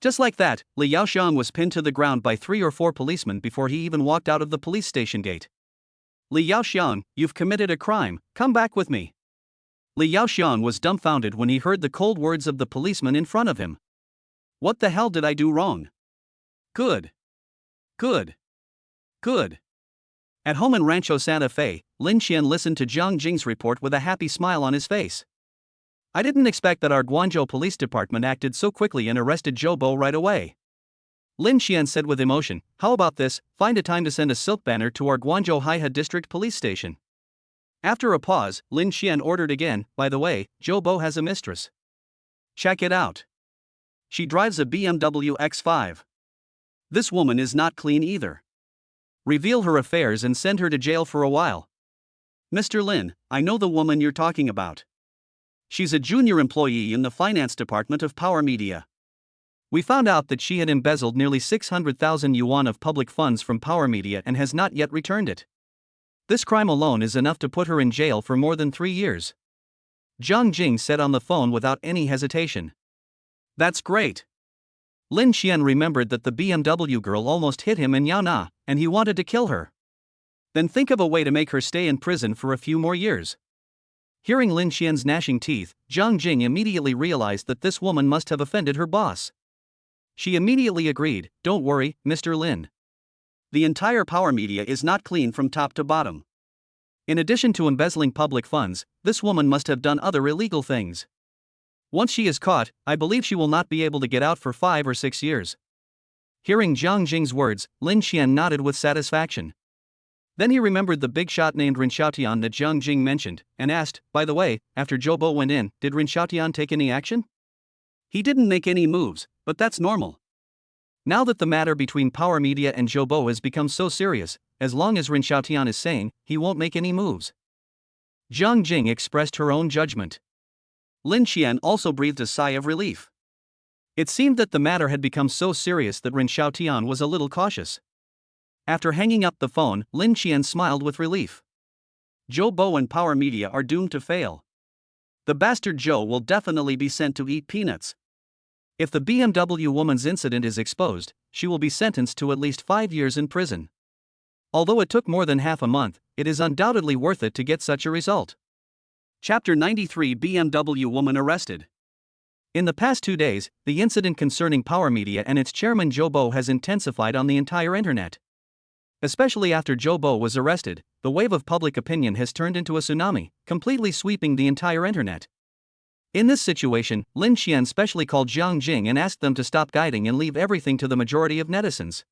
Just like that, Li Yaoshan was pinned to the ground by 3 or 4 policemen before he even walked out of the police station gate. "Li Yaoshan, you've committed a crime, come back with me." Li Yaoshan was dumbfounded when he heard the cold words of the policeman in front of him. "What the hell did I do wrong? Good. Good. Good." At home in Rancho Santa Fe, Lin Xian listened to Jiang Jing's report with a happy smile on his face. "I didn't expect that our Guangzhou Police Department acted so quickly and arrested Zhou Bo right away." Lin Xian said with emotion, "How about this, find a time to send a silk banner to our Guangzhou Haihe District Police Station." After a pause, Lin Xian ordered again, "By the way, Zhou Bo has a mistress. Check it out. She drives a BMW X5. This woman is not clean either. Reveal her affairs and send her to jail for a while." "Mr. Lin, I know the woman you're talking about. She's a junior employee in the finance department of Power Media. We found out that she had embezzled nearly 600,000 yuan of public funds from Power Media and has not yet returned it. This crime alone is enough to put her in jail for more than 3 years." Jiang Jing said on the phone without any hesitation. "That's great." Lin Xian remembered that the BMW girl almost hit him in Yaona, and he wanted to kill her. "Then think of a way to make her stay in prison for a few more years." Hearing Lin Xian's gnashing teeth, Jiang Jing immediately realized that this woman must have offended her boss. She immediately agreed, "Don't worry, Mr. Lin. The entire Power Media is not clean from top to bottom. In addition to embezzling public funds, this woman must have done other illegal things. Once she is caught, I believe she will not be able to get out for 5 or 6 years." Hearing Jiang Jing's words, Lin Xian nodded with satisfaction. Then he remembered the big shot named Ren Xiaotian that Jiang Jing mentioned, and asked, "By the way, after Zhou Bo went in, did Ren Xiaotian take any action?" "He didn't make any moves, but that's normal. Now that the matter between Power Media and Zhou Bo has become so serious, as long as Ren Xiaotian is sane, he won't make any moves." Jiang Jing expressed her own judgment. Lin Xian also breathed a sigh of relief. It seemed that the matter had become so serious that Ren Xiaotian was a little cautious. After hanging up the phone, Lin Xian smiled with relief. Zhou Bo and Power Media are doomed to fail. The bastard Zhou will definitely be sent to eat peanuts. If the BMW woman's incident is exposed, she will be sentenced to at least 5 years in prison. Although it took more than half a month, it is undoubtedly worth it to get such a result. Chapter 93: BMW woman arrested. In the past 2 days, the incident concerning Power Media and its chairman Zhou Bo has intensified on the entire internet. Especially after Zhou Bo was arrested, the wave of public opinion has turned into a tsunami, completely sweeping the entire internet. In this situation, Lin Xian specially called Jiang Jing and asked them to stop guiding and leave everything to the majority of netizens.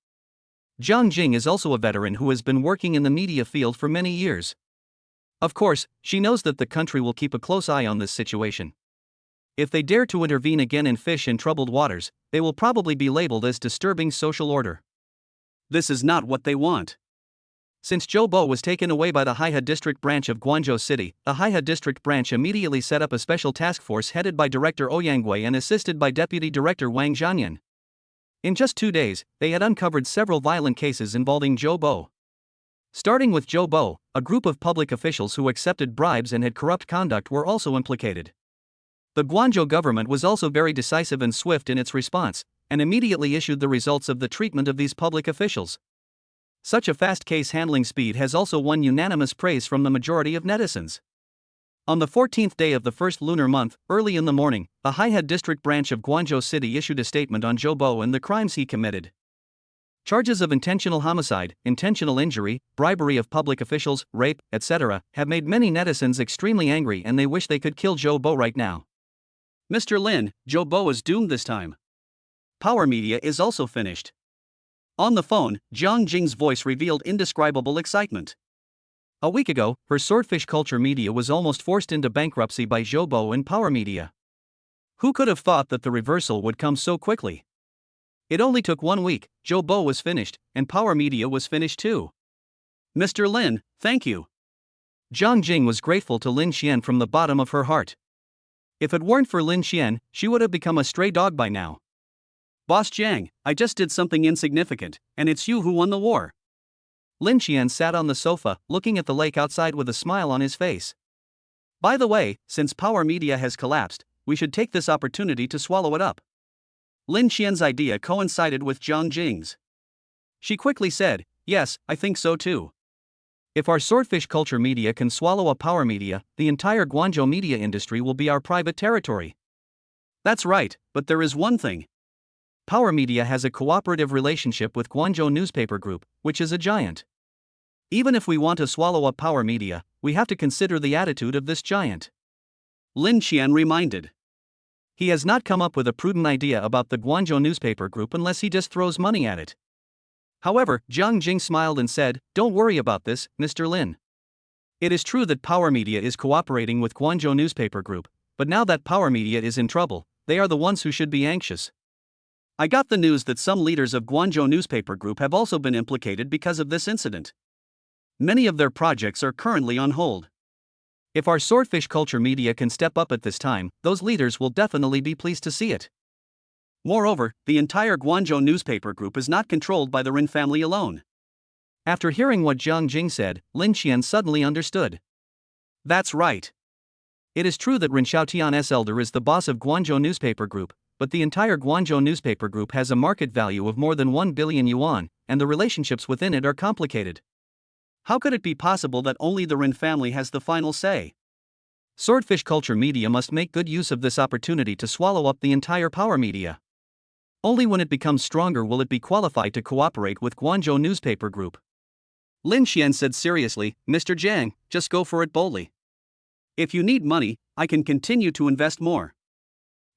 Jiang Jing is also a veteran who has been working in the media field for many years. Of course, she knows that the country will keep a close eye on this situation. If they dare to intervene again and fish in troubled waters, they will probably be labeled as disturbing social order. This is not what they want. Since Zhou Bo was taken away by the Haihe District Branch of Guangzhou City, the Haihe District Branch immediately set up a special task force headed by Director Ouyangwei and assisted by Deputy Director Wang Zhanyan. In just 2 days, they had uncovered several violent cases involving Zhou Bo. Starting with Zhou Bo, a group of public officials who accepted bribes and had corrupt conduct were also implicated. The Guangzhou government was also very decisive and swift in its response, and immediately issued the results of the treatment of these public officials. Such a fast case handling speed has also won unanimous praise from the majority of netizens. On the 14th day of the first lunar month, early in the morning, the Haihe District Branch of Guangzhou City issued a statement on Zhou Bo and the crimes he committed. Charges of intentional homicide, intentional injury, bribery of public officials, rape, etc., have made many netizens extremely angry and they wish they could kill Zhou Bo right now. "Mr. Lin, Zhou Bo is doomed this time. Power Media is also finished." On the phone, Jiang Jing's voice revealed indescribable excitement. A week ago, her Swordfish Culture Media was almost forced into bankruptcy by Zhou Bo and Power Media. Who could have thought that the reversal would come so quickly? It only took 1 week, Zhou Bo was finished, and Power Media was finished too. "Mr. Lin, thank you." Zhang Jing was grateful to Lin Xian from the bottom of her heart. If it weren't for Lin Xian, she would have become a stray dog by now. Boss Jiang, I just did something insignificant, and it's you who won the war. Lin Xian sat on the sofa, looking at the lake outside with a smile on his face. By the way, since Power Media has collapsed, we should take this opportunity to swallow it up. Lin Xian's idea coincided with Zhang Jing's. She quickly said, yes, I think so too. If our swordfish culture media can swallow up Power Media, the entire Guangzhou media industry will be our private territory. That's right, but there is one thing. Power Media has a cooperative relationship with Guangzhou Newspaper Group, which is a giant. Even if we want to swallow up Power Media, we have to consider the attitude of this giant. Lin Xian reminded. He has not come up with a prudent idea about the Guangzhou Newspaper Group unless he just throws money at it. However, Zhang Jing smiled and said, don't worry about this, Mr. Lin. It is true that Power Media is cooperating with Guangzhou Newspaper Group, but now that Power Media is in trouble, they are the ones who should be anxious. I got the news that some leaders of Guangzhou Newspaper Group have also been implicated because of this incident. Many of their projects are currently on hold. If our swordfish culture media can step up at this time, those leaders will definitely be pleased to see it. Moreover, the entire Guangzhou Newspaper Group is not controlled by the Rin family alone. After hearing what Zhang Jing said, Lin Xian suddenly understood. That's right. It is true that Rin Xiaotian's elder is the boss of Guangzhou Newspaper Group, but the entire Guangzhou Newspaper Group has a market value of more than 1 billion yuan, and the relationships within it are complicated. How could it be possible that only the Rin family has the final say? Swordfish culture media must make good use of this opportunity to swallow up the entire Power Media. Only when it becomes stronger will it be qualified to cooperate with Guangzhou Newspaper Group. Lin Xian said seriously, Mr. Jiang, just go for it boldly. If you need money, I can continue to invest more.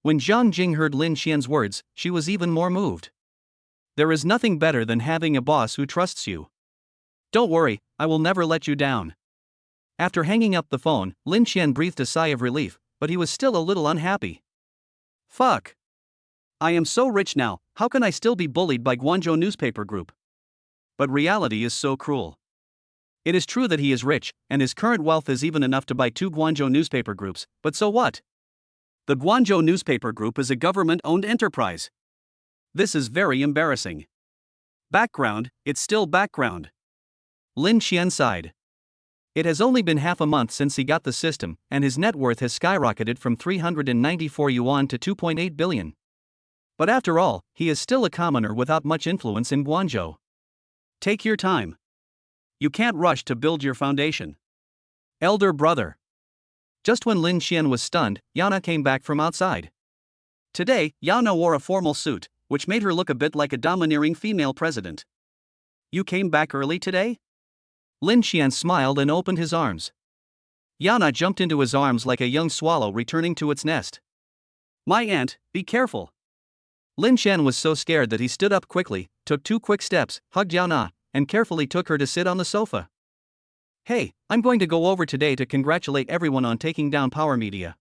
When Zhang Jing heard Lin Xian's words, she was even more moved. There is nothing better than having a boss who trusts you. Don't worry, I will never let you down. After hanging up the phone, Lin Xian breathed a sigh of relief, but he was still a little unhappy. Fuck. I am so rich now, how can I still be bullied by Guangzhou Newspaper Group? But reality is so cruel. It is true that he is rich, and his current wealth is even enough to buy 2 Guangzhou newspaper groups, but so what? The Guangzhou Newspaper Group is a government-owned enterprise. This is very embarrassing. Background, it's still background. Lin Xian sighed. It has only been half a month since he got the system, and his net worth has skyrocketed from 394 yuan to 2.8 billion. But after all, he is still a commoner without much influence in Guangzhou. Take your time. You can't rush to build your foundation. Elder brother. Just when Lin Xian was stunned, Yana came back from outside. Today, Yana wore a formal suit, which made her look a bit like a domineering female president. You came back early today? Lin Xian smiled and opened his arms. Yana jumped into his arms like a young swallow returning to its nest. My aunt, be careful. Lin Xian was so scared that he stood up quickly, took 2 quick steps, hugged Yana, and carefully took her to sit on the sofa. Hey, I'm going to go over today to congratulate everyone on taking down Power Media.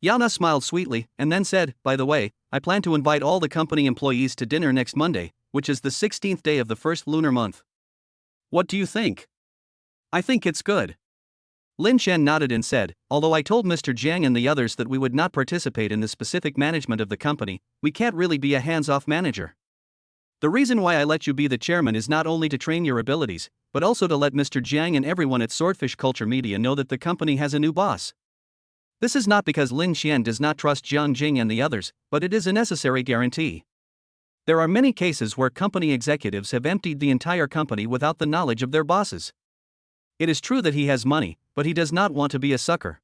Yana smiled sweetly, and then said, by the way, I plan to invite all the company employees to dinner next Monday, which is the 16th day of the first lunar month. What do you think? I think it's good. Lin Xian nodded and said, although I told Mr. Jiang and the others that we would not participate in the specific management of the company, we can't really be a hands-off manager. The reason why I let you be the chairman is not only to train your abilities, but also to let Mr. Jiang and everyone at Swordfish Culture Media know that the company has a new boss. This is not because Lin Xian does not trust Zhang Jing and the others, but it is a necessary guarantee. There are many cases where company executives have emptied the entire company without the knowledge of their bosses. It is true that he has money, but he does not want to be a sucker.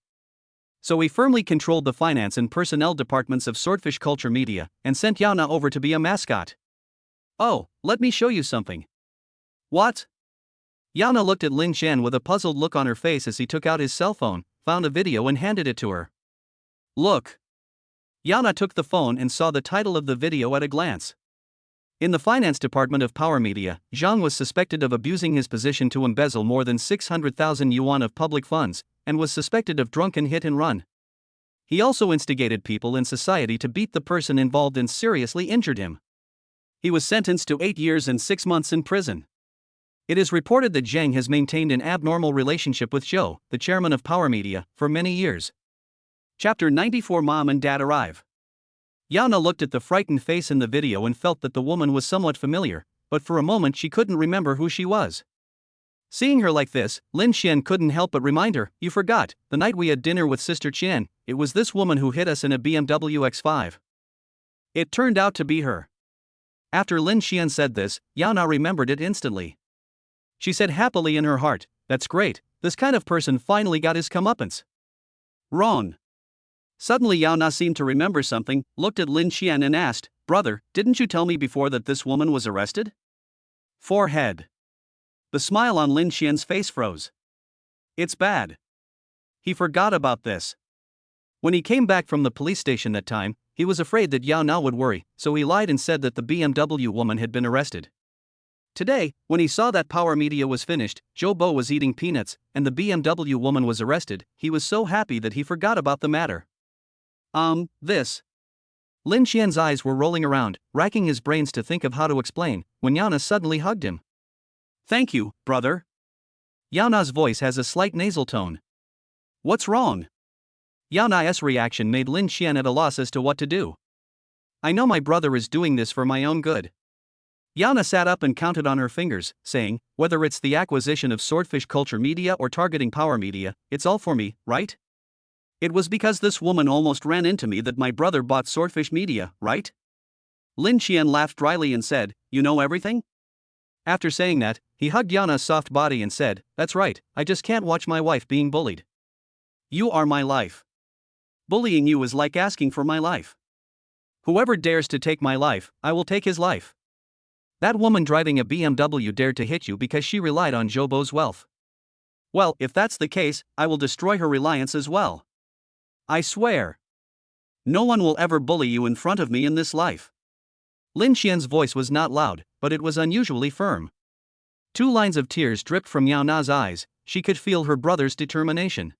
So he firmly controlled the finance and personnel departments of Swordfish Culture Media, and sent Yana over to be a mascot. Oh, let me show you something. What? Yana looked at Lin Xian with a puzzled look on her face as he took out his cell phone, found a video and handed it to her. Look. Yana took the phone and saw the title of the video at a glance. In the finance department of Power Media, Zhang was suspected of abusing his position to embezzle more than 600,000 yuan of public funds, and was suspected of drunken hit and run. He also instigated people in society to beat the person involved and seriously injured him. He was sentenced to 8 years and 6 months in prison. It is reported that Zhang has maintained an abnormal relationship with Zhou, the chairman of Power Media, for many years. Chapter 94 Mom and Dad Arrive. Yana looked at the frightened face in the video and felt that the woman was somewhat familiar, but for a moment she couldn't remember who she was. Seeing her like this, Lin Xian couldn't help but remind her, "You forgot, the night we had dinner with Sister Qian, it was this woman who hit us in a BMW X5. It turned out to be her." After Lin Xian said this, Yana remembered it instantly. She said happily in her heart, "That's great, this kind of person finally got his comeuppance." Wrong. Suddenly Yana seemed to remember something, looked at Lin Xian and asked, "Brother, didn't you tell me before that this woman was arrested?" Forehead. The smile on Lin Xian's face froze. It's bad. He forgot about this. When he came back from the police station that time, he was afraid that Yana would worry, so he lied and said that the BMW woman had been arrested. Today, when he saw that Power Media was finished, Zhou Bo was eating peanuts, and the BMW woman was arrested, he was so happy that he forgot about the matter. This. Lin Xian's eyes were rolling around, racking his brains to think of how to explain, when Yana suddenly hugged him. "Thank you, brother." Yana's voice has a slight nasal tone. "What's wrong?" Yana's reaction made Lin Xian at a loss as to what to do. "I know my brother is doing this for my own good." Yana sat up and counted on her fingers, saying, "Whether it's the acquisition of Swordfish Culture Media or targeting Power Media, it's all for me, right? It was because this woman almost ran into me that my brother bought Swordfish Media, right?" Lin Xian laughed dryly and said, "You know everything?" After saying that, he hugged Yana's soft body and said, "That's right, I just can't watch my wife being bullied. You are my life. Bullying you is like asking for my life. Whoever dares to take my life, I will take his life. That woman driving a BMW dared to hit you because she relied on Zhou Bo's wealth. Well, if that's the case, I will destroy her reliance as well. I swear. No one will ever bully you in front of me in this life." Lin Xian's voice was not loud, but it was unusually firm. 2 lines of tears dripped from Yana's eyes. She could feel her brother's determination.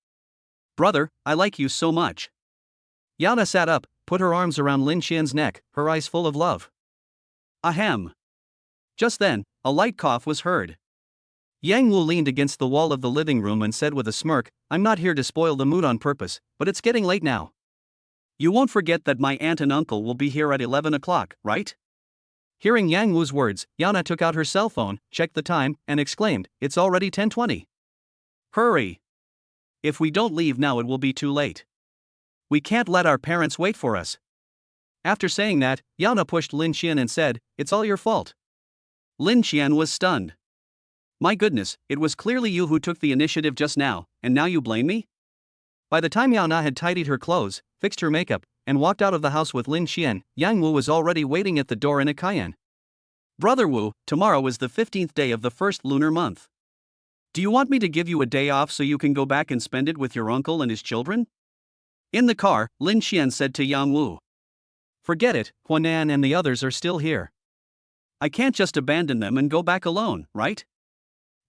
"Brother, I like you so much." Yana sat up, put her arms around Lin Xian's neck, her eyes full of love. Ahem. Just then, a light cough was heard. Yang Wu leaned against the wall of the living room and said with a smirk, "I'm not here to spoil the mood on purpose, but it's getting late now. You won't forget that my aunt and uncle will be here at 11 o'clock, right?" Hearing Yang Wu's words, Yana took out her cell phone, checked the time, and exclaimed, "It's already 10:20. Hurry! If we don't leave now it will be too late. We can't let our parents wait for us." After saying that, Yana pushed Lin Xian and said, "It's all your fault." Lin Xian was stunned. "My goodness, it was clearly you who took the initiative just now, and now you blame me?" By the time Yana had tidied her clothes, fixed her makeup, and walked out of the house with Lin Xian, Yang Wu was already waiting at the door in a Cayenne. "Brother Wu, tomorrow is the 15th day of the first lunar month. Do you want me to give you a day off so you can go back and spend it with your uncle and his children?" In the car, Lin Xian said to Yang Wu. "Forget it, Huanan and the others are still here. I can't just abandon them and go back alone, right?"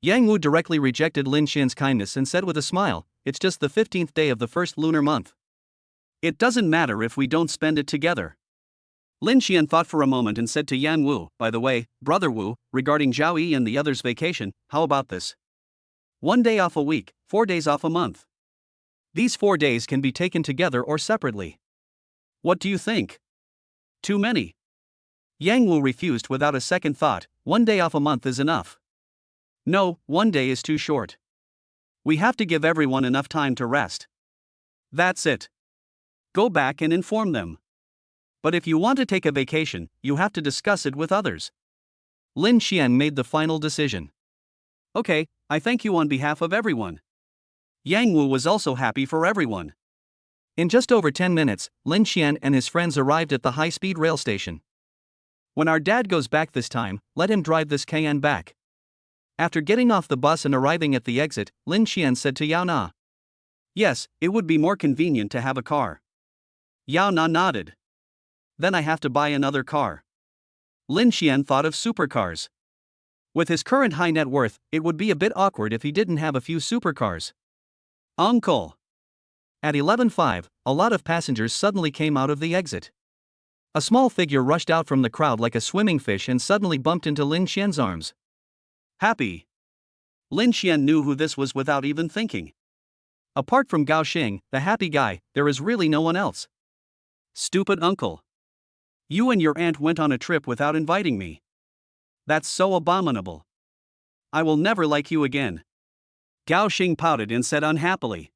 Yang Wu directly rejected Lin Xian's kindness and said with a smile, "It's just the 15th day of the first lunar month. It doesn't matter if we don't spend it together." Lin Xian thought for a moment and said to Yang Wu, "By the way, Brother Wu, regarding Zhao Yi and the others' vacation, how about this? 1 day off a week, 4 days off a month. These 4 days can be taken together or separately. What do you think? Too many?" Yang Wu refused without a second thought. 1 day off a month is enough. "No, 1 day is too short. We have to give everyone enough time to rest. That's it. Go back and inform them. But if you want to take a vacation, you have to discuss it with others." Lin Xian made the final decision. "Okay, I thank you on behalf of everyone." Yang Wu was also happy for everyone. In just over 10 minutes, Lin Xian and his friends arrived at the high-speed rail station. "When our dad goes back this time, let him drive this Cayenne back." After getting off the bus and arriving at the exit, Lin Xian said to Yao Na, "Yes, it would be more convenient to have a car." Yao Na nodded. "Then I have to buy another car." Lin Xian thought of supercars. With his current high net worth, it would be a bit awkward if he didn't have a few supercars. "Uncle!" At 11:05, a lot of passengers suddenly came out of the exit. A small figure rushed out from the crowd like a swimming fish and suddenly bumped into Lin Xian's arms. Happy. Lin Xian knew who this was without even thinking. Apart from Gao Xing, the happy guy, there is really no one else. Stupid uncle. You and your aunt went on a trip without inviting me. That's so abominable. I will never like you again. Gao Xing pouted and said unhappily.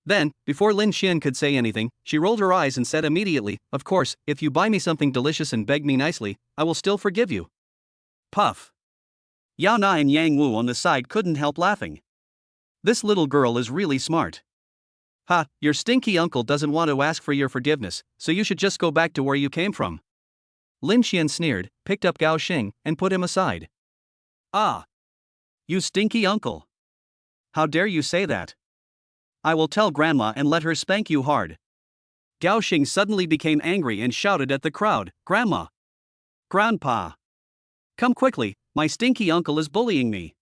Then, before Lin Xian could say anything, she rolled her eyes and said immediately, "Of course, if you buy me something delicious and beg me nicely, I will still forgive you." Puff. Yao Na and Yang Wu on the side couldn't help laughing. This little girl is really smart. Ha, your stinky uncle doesn't want to ask for your forgiveness, so you should just go back to where you came from. Lin Xian sneered, picked up Gao Xing, and put him aside. Ah! You stinky uncle! How dare you say that? I will tell Grandma and let her spank you hard. Gao Xing suddenly became angry and shouted at the crowd, Grandma! Grandpa! Come quickly, my stinky uncle is bullying me.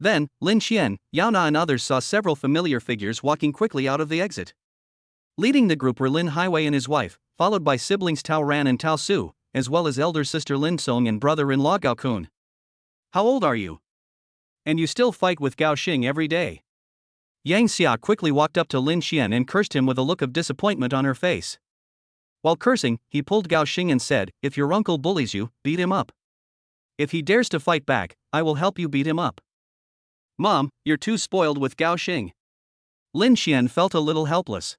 Then, Lin Xian, Yao Na and others saw several familiar figures walking quickly out of the exit. Leading the group were Lin Hiwei and his wife, followed by siblings Tao Ran and Tao Su, as well as elder sister Lin Song and brother-in-law Gao Kun. How old are you? And you still fight with Gao Xing every day. Yang Xia quickly walked up to Lin Xian and cursed him with a look of disappointment on her face. While cursing, he pulled Gao Xing and said, "If your uncle bullies you, beat him up. If he dares to fight back, I will help you beat him up." Mom, you're too spoiled with Gao Xing. Lin Xian felt a little helpless.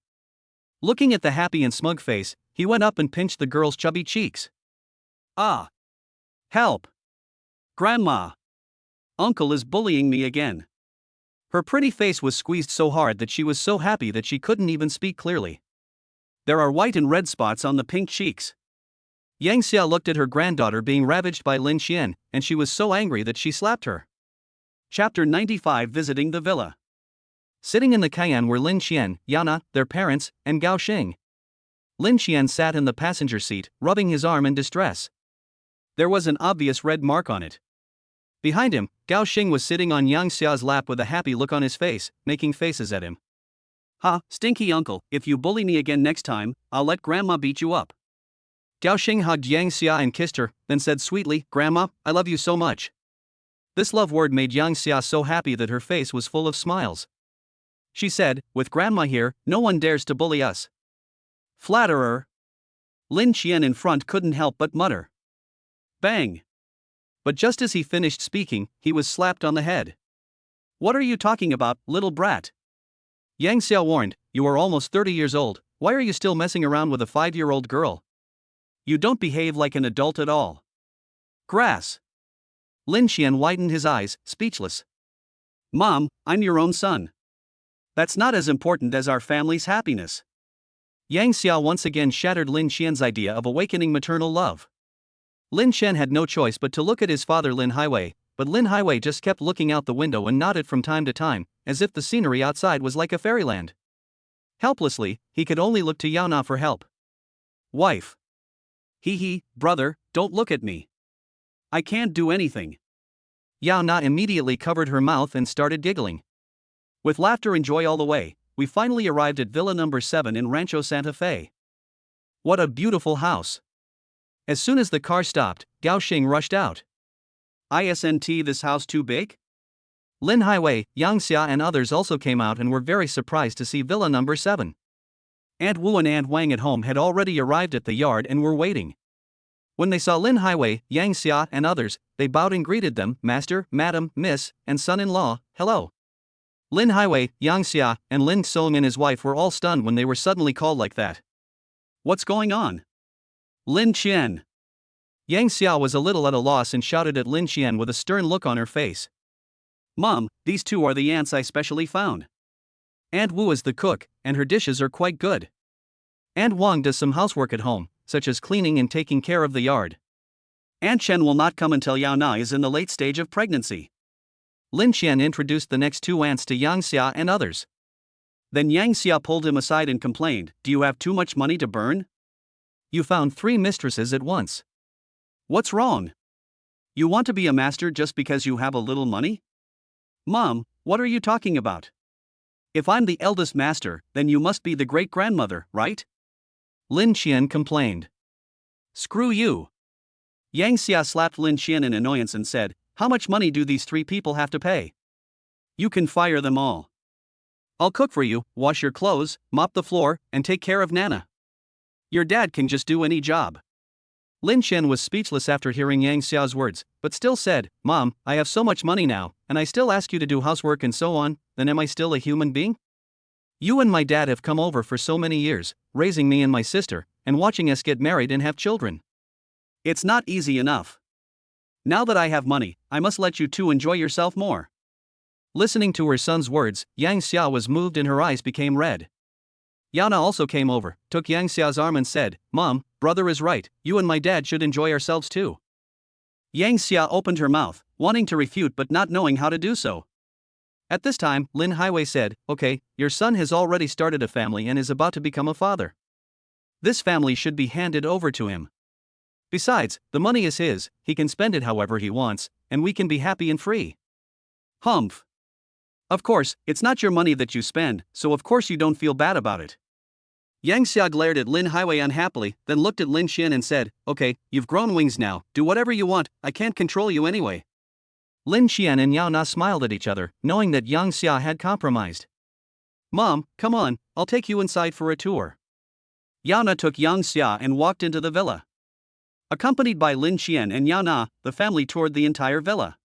Looking at the happy and smug face, he went up and pinched the girl's chubby cheeks. Ah! Help! Grandma! Uncle is bullying me again. Her pretty face was squeezed so hard that she was so happy that she couldn't even speak clearly. There are white and red spots on the pink cheeks. Yang Xia looked at her granddaughter being ravaged by Lin Xian, and she was so angry that she slapped her. Chapter 95 Visiting the Villa. Sitting in the Cayenne were Lin Xian, Yao Na, their parents, and Gao Xing. Lin Xian sat in the passenger seat, rubbing his arm in distress. There was an obvious red mark on it. Behind him, Gao Xing was sitting on Yang Xia's lap with a happy look on his face, making faces at him. Ha, stinky uncle, if you bully me again next time, I'll let Grandma beat you up. Gao Xing hugged Yang Xia and kissed her, then said sweetly, Grandma, I love you so much. This love word made Yang Xia so happy that her face was full of smiles. She said, with Grandma here, no one dares to bully us. Flatterer. Lin Xian in front couldn't help but mutter. Bang. But just as he finished speaking, he was slapped on the head. What are you talking about, little brat? Yang Xia warned, you are almost 30 years old, why are you still messing around with a 5-year-old girl? You don't behave like an adult at all. Grass. Lin Xian widened his eyes, speechless. Mom, I'm your own son. That's not as important as our family's happiness. Yang Xia once again shattered Lin Xian's idea of awakening maternal love. Lin Xian had no choice but to look at his father Lin Hiwei, but Lin Hiwei just kept looking out the window and nodded from time to time, as if the scenery outside was like a fairyland. Helplessly, he could only look to Yao Na for help. Wife. Hee, brother, don't look at me. I can't do anything. Yao Na immediately covered her mouth and started giggling. With laughter and joy all the way, we finally arrived at Villa number 7 in Rancho Santa Fe. What a beautiful house. As soon as the car stopped, Gao Xing rushed out. Isn't this house too big? Lin Hiwei, Yang Xia and others also came out and were very surprised to see Villa number 7. Aunt Wu and Aunt Wang at home had already arrived at the yard and were waiting. When they saw Lin Hiwei, Yang Xia and others, they bowed and greeted them, Master, Madam, Miss, and son-in-law, hello. Lin Hiwei, Yang Xia, and Lin Song and his wife were all stunned when they were suddenly called like that. What's going on? Lin Qian. Yang Xia was a little at a loss and shouted at Lin Qian with a stern look on her face. Mom, these two are the aunts I specially found. Aunt Wu is the cook, and her dishes are quite good. Aunt Wang does some housework at home, such as cleaning and taking care of the yard. Aunt Chen will not come until Yao Na is in the late stage of pregnancy. Lin Qian introduced the next two aunts to Yang Xia and others. Then Yang Xia pulled him aside and complained, do you have too much money to burn? You found 3 mistresses at once. What's wrong? You want to be a master just because you have a little money? Mom, what are you talking about? If I'm the eldest master, then you must be the great-grandmother, right? Lin Qian complained. Screw you. Yang Xia slapped Lin Qian in annoyance and said, How much money do these 3 people have to pay? You can fire them all. I'll cook for you, wash your clothes, mop the floor, and take care of Nana. Your dad can just do any job. Lin Qian was speechless after hearing Yang Xiao's words, but still said, Mom, I have so much money now, and I still ask you to do housework and so on, then am I still a human being? You and my dad have come over for so many years, raising me and my sister, and watching us get married and have children. It's not easy enough. Now that I have money, I must let you two enjoy yourself more. Listening to her son's words, Yang Xiao was moved and her eyes became red. Yana also came over, took Yang Xiao's arm and said, Mom, brother is right, you and my dad should enjoy ourselves too. Yang Xia opened her mouth, wanting to refute but not knowing how to do so. At this time, Lin Highway said, Okay, your son has already started a family and is about to become a father. This family should be handed over to him. Besides, the money is his, he can spend it however he wants, and we can be happy and free. Humph. Of course, it's not your money that you spend, so of course you don't feel bad about it. Yang Xia glared at Lin Highway unhappily, then looked at Lin Qian and said, Okay, you've grown wings now, do whatever you want, I can't control you anyway. Lin Qian and Yao Na smiled at each other, knowing that Yang Xia had compromised. Mom, come on, I'll take you inside for a tour. Yao Na took Yang Xia and walked into the villa. Accompanied by Lin Qian and Yao Na, the family toured the entire villa.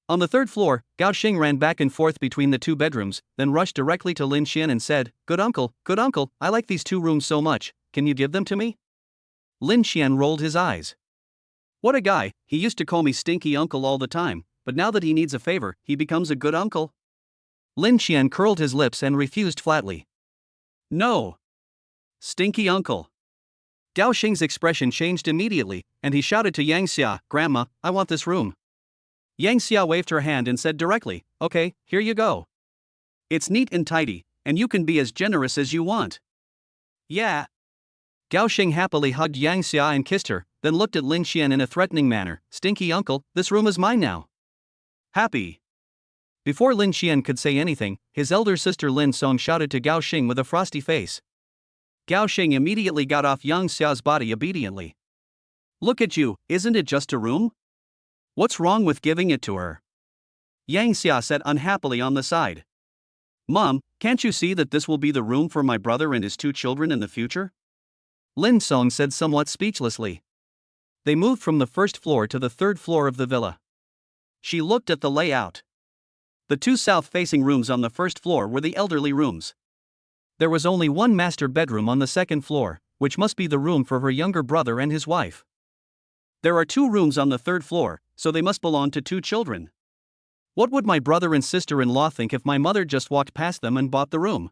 On the third floor, Gao Xing ran back and forth between the 2 bedrooms, then rushed directly to Lin Qian and said, good uncle, I like these 2 rooms so much, can you give them to me? Lin Qian rolled his eyes. What a guy, he used to call me stinky uncle all the time, but now that he needs a favor, he becomes a good uncle? Lin Qian curled his lips and refused flatly. No. Stinky uncle. Gao Xing's expression changed immediately, and he shouted to Yang Xia, Grandma, I want this room. Yang Xia waved her hand and said directly, Okay, here you go. It's neat and tidy, and you can be as generous as you want. Yeah. Gao Xing happily hugged Yang Xia and kissed her, then looked at Lin Qian in a threatening manner, Stinky uncle, this room is mine now. Happy. Before Lin Qian could say anything, his elder sister Lin Song shouted to Gao Xing with a frosty face. Gao Xing immediately got off Yang Xiao's body obediently. Look at you, isn't it just a room? What's wrong with giving it to her? Yang Xia said unhappily on the side. Mom, can't you see that this will be the room for my brother and his 2 children in the future? Lin Song said somewhat speechlessly. They moved from the first floor to the 3rd floor of the villa. She looked at the layout. The 2 south-facing rooms on the first floor were the elderly rooms. There was only one master bedroom on the 2nd floor, which must be the room for her younger brother and his wife. There are 2 rooms on the 3rd floor, so they must belong to 2 children. What would my brother and sister-in-law think if my mother just walked past them and bought the room?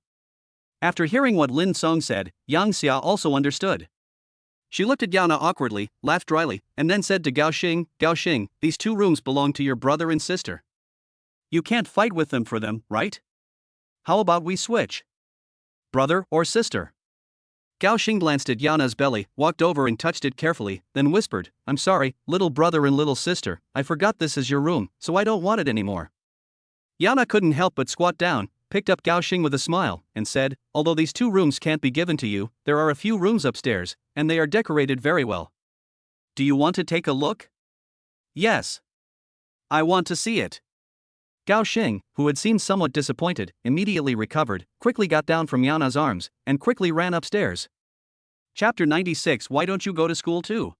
After hearing what Lin Song said, Yang Xia also understood. She looked at Yao Na awkwardly, laughed dryly, and then said to Gao Xing, these 2 rooms belong to your brother and sister. You can't fight with them for them, right? How about we switch? Brother or sister? Gao Xing glanced at Yao Na's belly, walked over and touched it carefully, then whispered, I'm sorry, little brother and little sister, I forgot this is your room, so I don't want it anymore. Yao Na couldn't help but squat down, picked up Gao Xing with a smile, and said, although these 2 rooms can't be given to you, there are a few rooms upstairs, and they are decorated very well. Do you want to take a look? Yes. I want to see it. Gao Xing, who had seemed somewhat disappointed, immediately recovered, quickly got down from Yao Na's arms, and quickly ran upstairs. Chapter 96 Why don't you go to school too?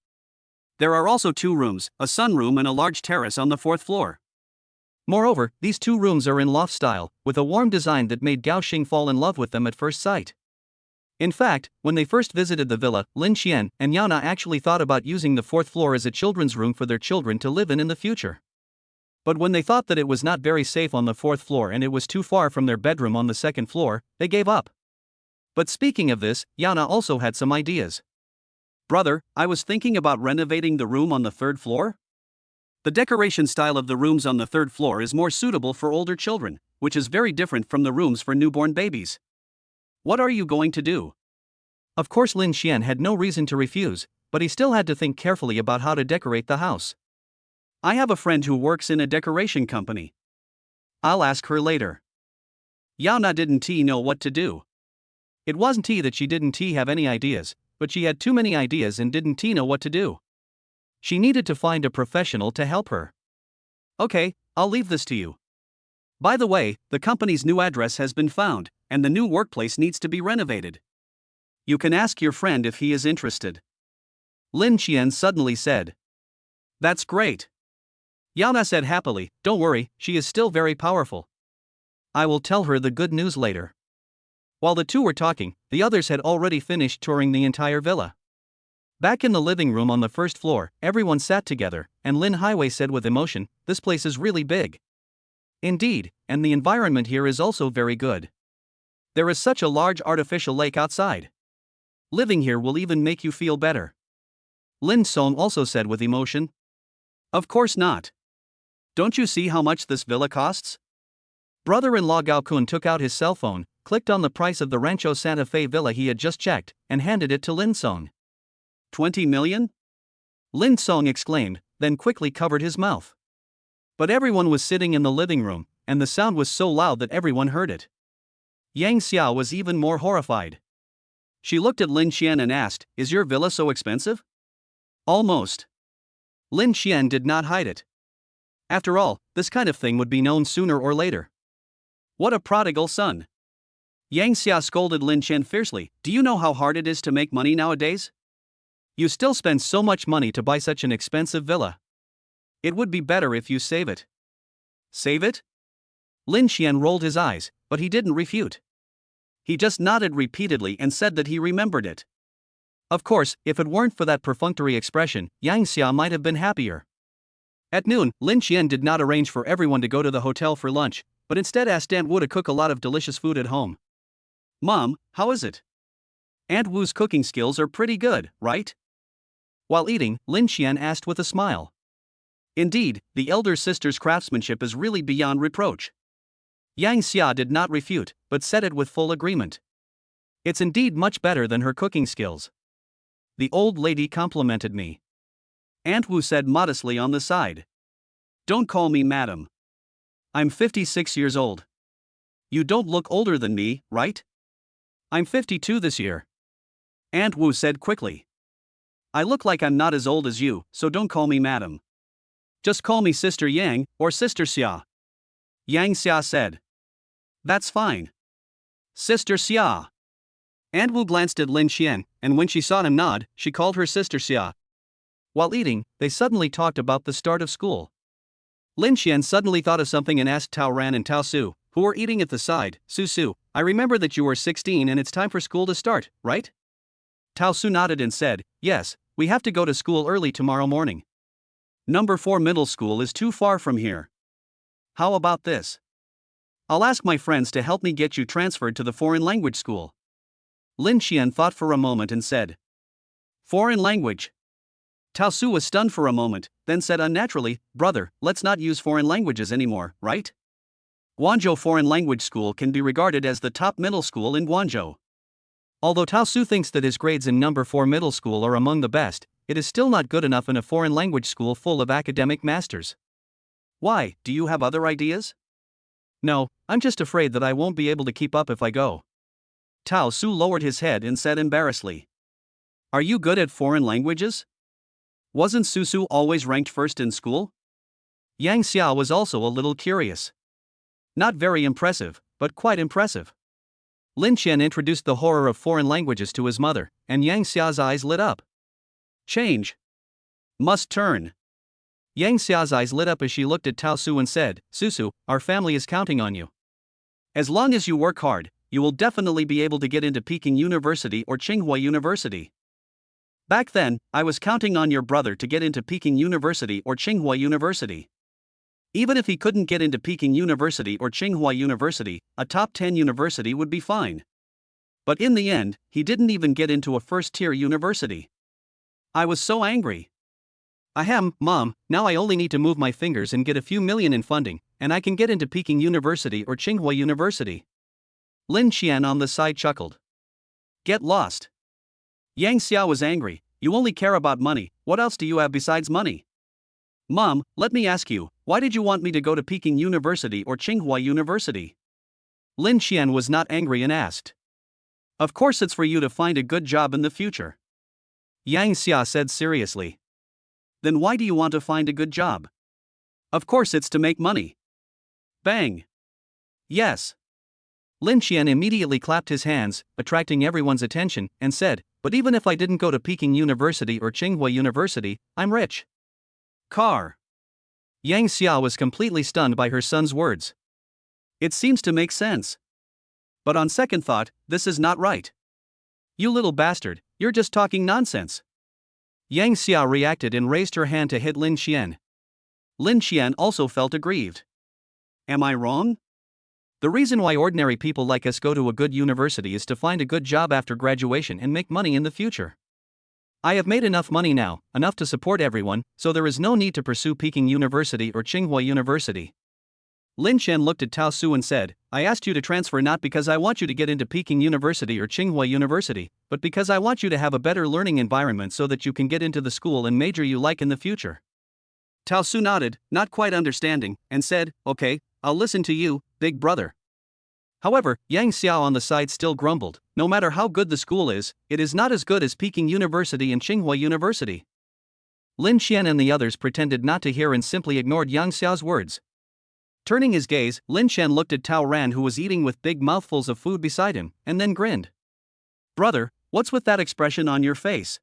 There are also 2 rooms, a sunroom and a large terrace on the 4th floor. Moreover, these 2 rooms are in loft style, with a warm design that made Gao Xing fall in love with them at first sight. In fact, when they first visited the villa, Lin Qian and Yao Na actually thought about using the 4th floor as a children's room for their children to live in the future. But when they thought that it was not very safe on the 4th floor and it was too far from their bedroom on the 2nd floor, they gave up. But speaking of this, Yao Na also had some ideas. Brother, I was thinking about renovating the room on the 3rd floor. The decoration style of the rooms on the 3rd floor is more suitable for older children, which is very different from the rooms for newborn babies. What are you going to do? Of course Lin Qian had no reason to refuse, but he still had to think carefully about how to decorate the house. I have a friend who works in a decoration company. I'll ask her later. Yao Na didn't know what to do. It wasn't that she didn't have any ideas, but she had too many ideas and didn't know what to do. She needed to find a professional to help her. Okay, I'll leave this to you. By the way, the company's new address has been found, and the new workplace needs to be renovated. You can ask your friend if he is interested. Lin Qian suddenly said. That's great. Yana said happily, don't worry, she is still very powerful. I will tell her the good news later. While the two were talking, the others had already finished touring the entire villa. Back in the living room on the first floor, everyone sat together, and Lin Highway said with emotion, this place is really big. Indeed, and the environment here is also very good. There is such a large artificial lake outside. Living here will even make you feel better. Lin Song also said with emotion. Of course not. Don't you see how much this villa costs? Brother-in-law Gao Kun took out his cell phone, clicked on the price of the Rancho Santa Fe villa he had just checked, and handed it to Lin Song. 20 million? Lin Song exclaimed, then quickly covered his mouth. But everyone was sitting in the living room, and the sound was so loud that everyone heard it. Yang Xiao was even more horrified. She looked at Lin Qian and asked, is your villa so expensive? Almost. Lin Qian did not hide it. After all, this kind of thing would be known sooner or later. What a prodigal son. Yang Xia scolded Lin Qian fiercely, do you know how hard it is to make money nowadays? You still spend so much money to buy such an expensive villa. It would be better if you save it. Save it? Lin Qian rolled his eyes, but he didn't refute. He just nodded repeatedly and said that he remembered it. Of course, if it weren't for that perfunctory expression, Yang Xia might have been happier. At noon, Lin Qian did not arrange for everyone to go to the hotel for lunch, but instead asked Aunt Wu to cook a lot of delicious food at home. Mom, how is it? Aunt Wu's cooking skills are pretty good, right? While eating, Lin Qian asked with a smile. Indeed, the elder sister's craftsmanship is really beyond reproach. Yang Xia did not refute, but said it with full agreement. It's indeed much better than her cooking skills. The old lady complimented me. Aunt Wu said modestly on the side. Don't call me madam. I'm 56 years old. You don't look older than me, right? I'm 52 this year. Aunt Wu said quickly. I look like I'm not as old as you, so don't call me madam. Just call me Sister Yang, or Sister Xia. Yang Xia said. That's fine. Sister Xia. Aunt Wu glanced at Lin Qian, and when she saw him nod, she called her Sister Xia. While eating, they suddenly talked about the start of school. Lin Qian suddenly thought of something and asked Tao Ran and Tao Su, who were eating at the side, Su, I remember that you were 16 and it's time for school to start, right? Tao Su nodded and said, yes, we have to go to school early tomorrow morning. Number 4 middle school is too far from here. How about this? I'll ask my friends to help me get you transferred to the foreign language school. Lin Qian thought for a moment and said. Foreign language. Tao Su was stunned for a moment, then said unnaturally, brother, let's not use foreign languages anymore, right? Guangzhou Foreign Language School can be regarded as the top middle school in Guangzhou. Although Tao Su thinks that his grades in number 4 middle school are among the best, it is still not good enough in a foreign language school full of academic masters. Why, do you have other ideas? No, I'm just afraid that I won't be able to keep up if I go. Tao Su lowered his head and said embarrassedly. Are you good at foreign languages? Wasn't Su always ranked first in school? Yang Xiao was also a little curious. Not very impressive, but quite impressive. Lin Qian introduced the horror of foreign languages to his mother, and Yang Xiao's eyes lit up. Change. Must turn. Yang Xiao's eyes lit up as she looked at Tao Su and said, Su, our family is counting on you. As long as you work hard, you will definitely be able to get into Peking University or Tsinghua University. Back then, I was counting on your brother to get into Peking University or Tsinghua University. Even if he couldn't get into Peking University or Tsinghua University, a top 10 university would be fine. But in the end, he didn't even get into a first-tier university. I was so angry. Ahem, Mom, now I only need to move my fingers and get a few million in funding, and I can get into Peking University or Tsinghua University. Lin Qian on the side chuckled. Get lost. Yang Xiao was angry. You only care about money, what else do you have besides money? Mom, let me ask you, why did you want me to go to Peking University or Tsinghua University? Lin Qian was not angry and asked. Of course it's for you to find a good job in the future. Yang Xia said seriously. Then why do you want to find a good job? Of course it's to make money. Bang. Yes. Lin Qian immediately clapped his hands, attracting everyone's attention, and said, "But even if I didn't go to Peking University or Tsinghua University, I'm rich." Car. Yang Xia was completely stunned by her son's words. It seems to make sense. But on second thought, this is not right. You little bastard, you're just talking nonsense. Yang Xia reacted and raised her hand to hit Lin Qian. Lin Qian also felt aggrieved. Am I wrong? The reason why ordinary people like us go to a good university is to find a good job after graduation and make money in the future. I have made enough money now, enough to support everyone, so there is no need to pursue Peking University or Tsinghua University. Lin Qian looked at Tao Su and said, I asked you to transfer not because I want you to get into Peking University or Tsinghua University, but because I want you to have a better learning environment so that you can get into the school and major you like in the future. Tao Su nodded, not quite understanding, and said, okay, I'll listen to you, big brother. However, Yang Xiao on the side still grumbled, no matter how good the school is, it is not as good as Peking University and Tsinghua University. Lin Qian and the others pretended not to hear and simply ignored Yang Xiao's words. Turning his gaze, Lin Qian looked at Tao Ran who was eating with big mouthfuls of food beside him, and then grinned. Brother, what's with that expression on your face?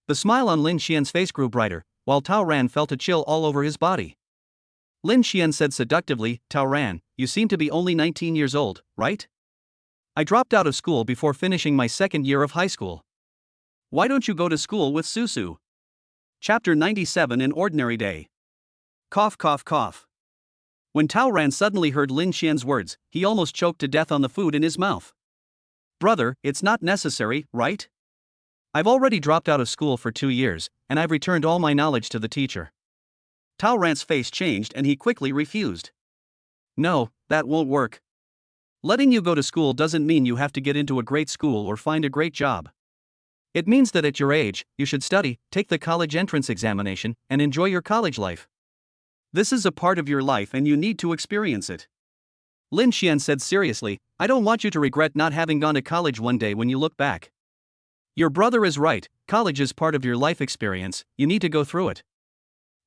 The smile on Lin Qian's face grew brighter, while Tao Ran felt a chill all over his body. Lin Qian said seductively, Tao Ran, you seem to be only 19 years old, right? I dropped out of school before finishing my second year of high school. Why don't you go to school with Susu? Chapter 97 An Ordinary Day. Cough cough cough. When Tao Ran suddenly heard Lin Qian's words, he almost choked to death on the food in his mouth. Brother, it's not necessary, right? I've already dropped out of school for 2 years, and I've returned all my knowledge to the teacher. Tao Ran's face changed and he quickly refused. No, that won't work. Letting you go to school doesn't mean you have to get into a great school or find a great job. It means that at your age, you should study, take the college entrance examination, and enjoy your college life. This is a part of your life and you need to experience it. Lin Qian said seriously, I don't want you to regret not having gone to college one day when you look back. Your brother is right, college is part of your life experience, you need to go through it.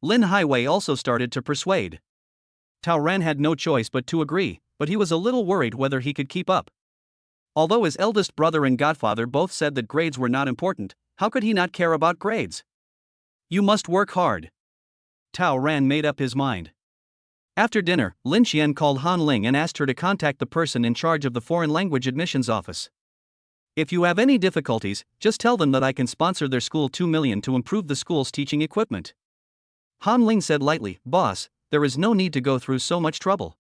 Lin Highway also started to persuade. Tao Ran had no choice but to agree, but he was a little worried whether he could keep up. Although his eldest brother and godfather both said that grades were not important, how could he not care about grades? You must work hard. Tao Ran made up his mind. After dinner, Lin Qian called Han Ling and asked her to contact the person in charge of the foreign language admissions office. If you have any difficulties, just tell them that I can sponsor their school 2 million to improve the school's teaching equipment. Han Ling said lightly, Boss, there is no need to go through so much trouble.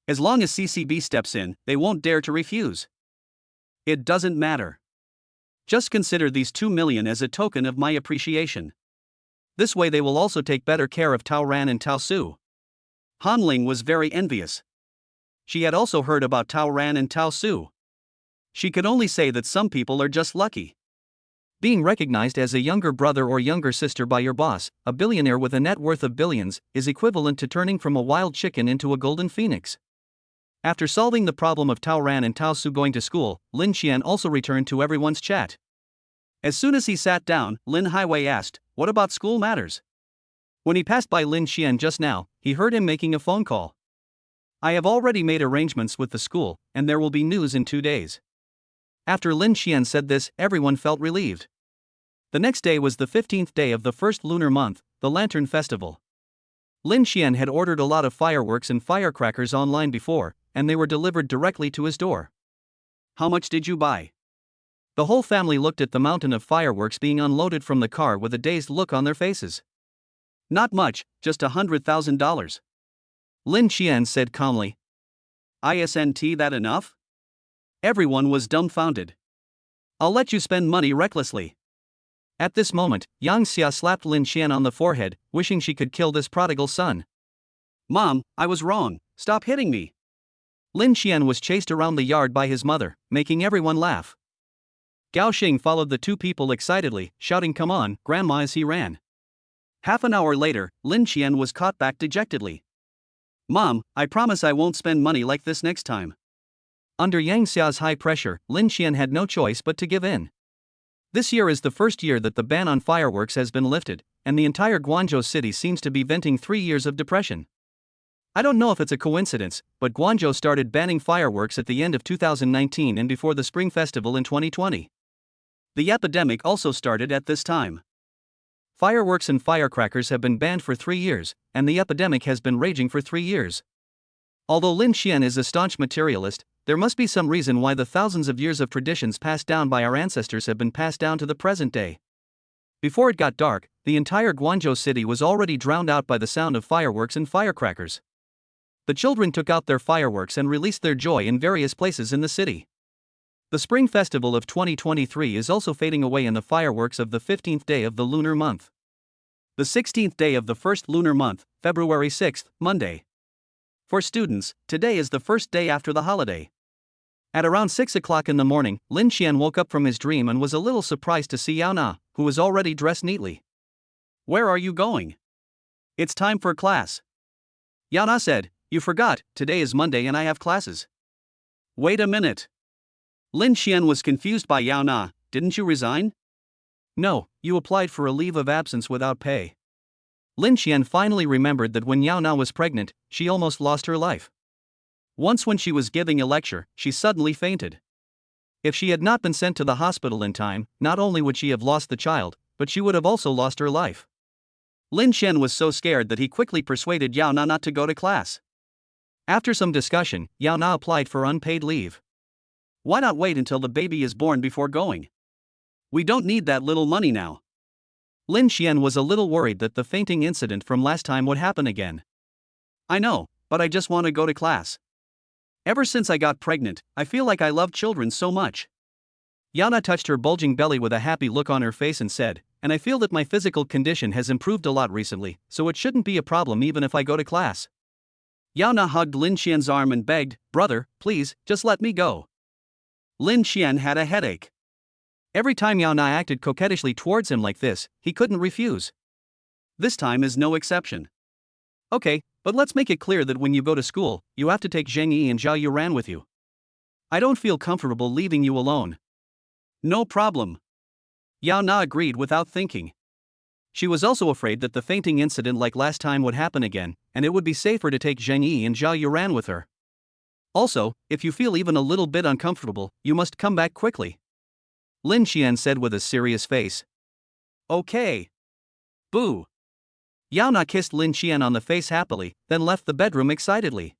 As long as CCB steps in, they won't dare to refuse. It doesn't matter. Just consider these 2 million as a token of my appreciation. This way they will also take better care of Tao Ran and Tao Su. Han Ling was very envious. She had also heard about Tao Ran and Tao Su. She could only say that some people are just lucky. Being recognized as a younger brother or younger sister by your boss, a billionaire with a net worth of billions, is equivalent to turning from a wild chicken into a golden phoenix. After solving the problem of Tao Ran and Tao Su going to school, Lin Qian also returned to everyone's chat. As soon as he sat down, Lin Highway asked, what about school matters? When he passed by Lin Qian just now, he heard him making a phone call. I have already made arrangements with the school, and there will be news in 2 days. After Lin Qian said this, everyone felt relieved. The next day was the 15th day of the first lunar month, the Lantern Festival. Lin Qian had ordered a lot of fireworks and firecrackers online before, and they were delivered directly to his door. How much did you buy? The whole family looked at the mountain of fireworks being unloaded from the car with a dazed look on their faces. Not much, just $100,000. Lin Qian said calmly. Isn't that enough? Everyone was dumbfounded. I'll let you spend money recklessly. At this moment, Yang Xia slapped Lin Qian on the forehead, wishing she could kill this prodigal son. Mom, I was wrong, stop hitting me. Lin Qian was chased around the yard by his mother, making everyone laugh. Gao Xing followed the two people excitedly, shouting come on, grandma as he ran. Half an hour later, Lin Qian was caught back dejectedly. Mom, I promise I won't spend money like this next time. Under Yang Xia's high pressure, Lin Qian had no choice but to give in. This year is the first year that the ban on fireworks has been lifted, and the entire Guangzhou city seems to be venting 3 years of depression. I don't know if it's a coincidence, but Guangzhou started banning fireworks at the end of 2019 and before the Spring Festival in 2020. The epidemic also started at this time. Fireworks and firecrackers have been banned for 3 years, and the epidemic has been raging for 3 years. Although Lin Xian is a staunch materialist, there must be some reason why the thousands of years of traditions passed down by our ancestors have been passed down to the present day. Before it got dark, the entire Guangzhou city was already drowned out by the sound of fireworks and firecrackers. The children took out their fireworks and released their joy in various places in the city. The Spring Festival of 2023 is also fading away in the fireworks of the 15th day of the lunar month. The 16th day of the first lunar month, February 6th, Monday. For students, today is the first day after the holiday. At around 6 o'clock in the morning, Lin Xian woke up from his dream and was a little surprised to see Yao Na, who was already dressed neatly. "Where are you going?" "It's time for class." Yao Na said, "You forgot, today is Monday and I have classes." "Wait a minute." Lin Xian was confused by Yao Na. "Didn't you resign?" "No, you applied for a leave of absence without pay." Lin Xian finally remembered that when Yao Na was pregnant, she almost lost her life. Once when she was giving a lecture, she suddenly fainted. If she had not been sent to the hospital in time, not only would she have lost the child, but she would have also lost her life. Lin Xian was so scared that he quickly persuaded Yao Na not to go to class. After some discussion, Yao Na applied for unpaid leave. "Why not wait until the baby is born before going? We don't need that little money now." Lin Xian was a little worried that the fainting incident from last time would happen again. "I know, but I just want to go to class. Ever since I got pregnant, I feel like I love children so much." Yao Na touched her bulging belly with a happy look on her face and said, "And I feel that my physical condition has improved a lot recently, so it shouldn't be a problem even if I go to class." Yao Na hugged Lin Xian's arm and begged, "Brother, please, just let me go." Lin Xian had a headache. Every time Yao Na acted coquettishly towards him like this, he couldn't refuse. This time is no exception. "Okay, but let's make it clear that when you go to school, you have to take Zheng Yi and Zhao Yuran with you. I don't feel comfortable leaving you alone." "No problem." Yao Na agreed without thinking. She was also afraid that the fainting incident like last time would happen again, and it would be safer to take Zheng Yi and Zhao Yuran with her. "Also, if you feel even a little bit uncomfortable, you must come back quickly," Lin Xian said with a serious face. "Okay." "Boo." Yao Na kissed Lin Xian on the face happily, then left the bedroom excitedly.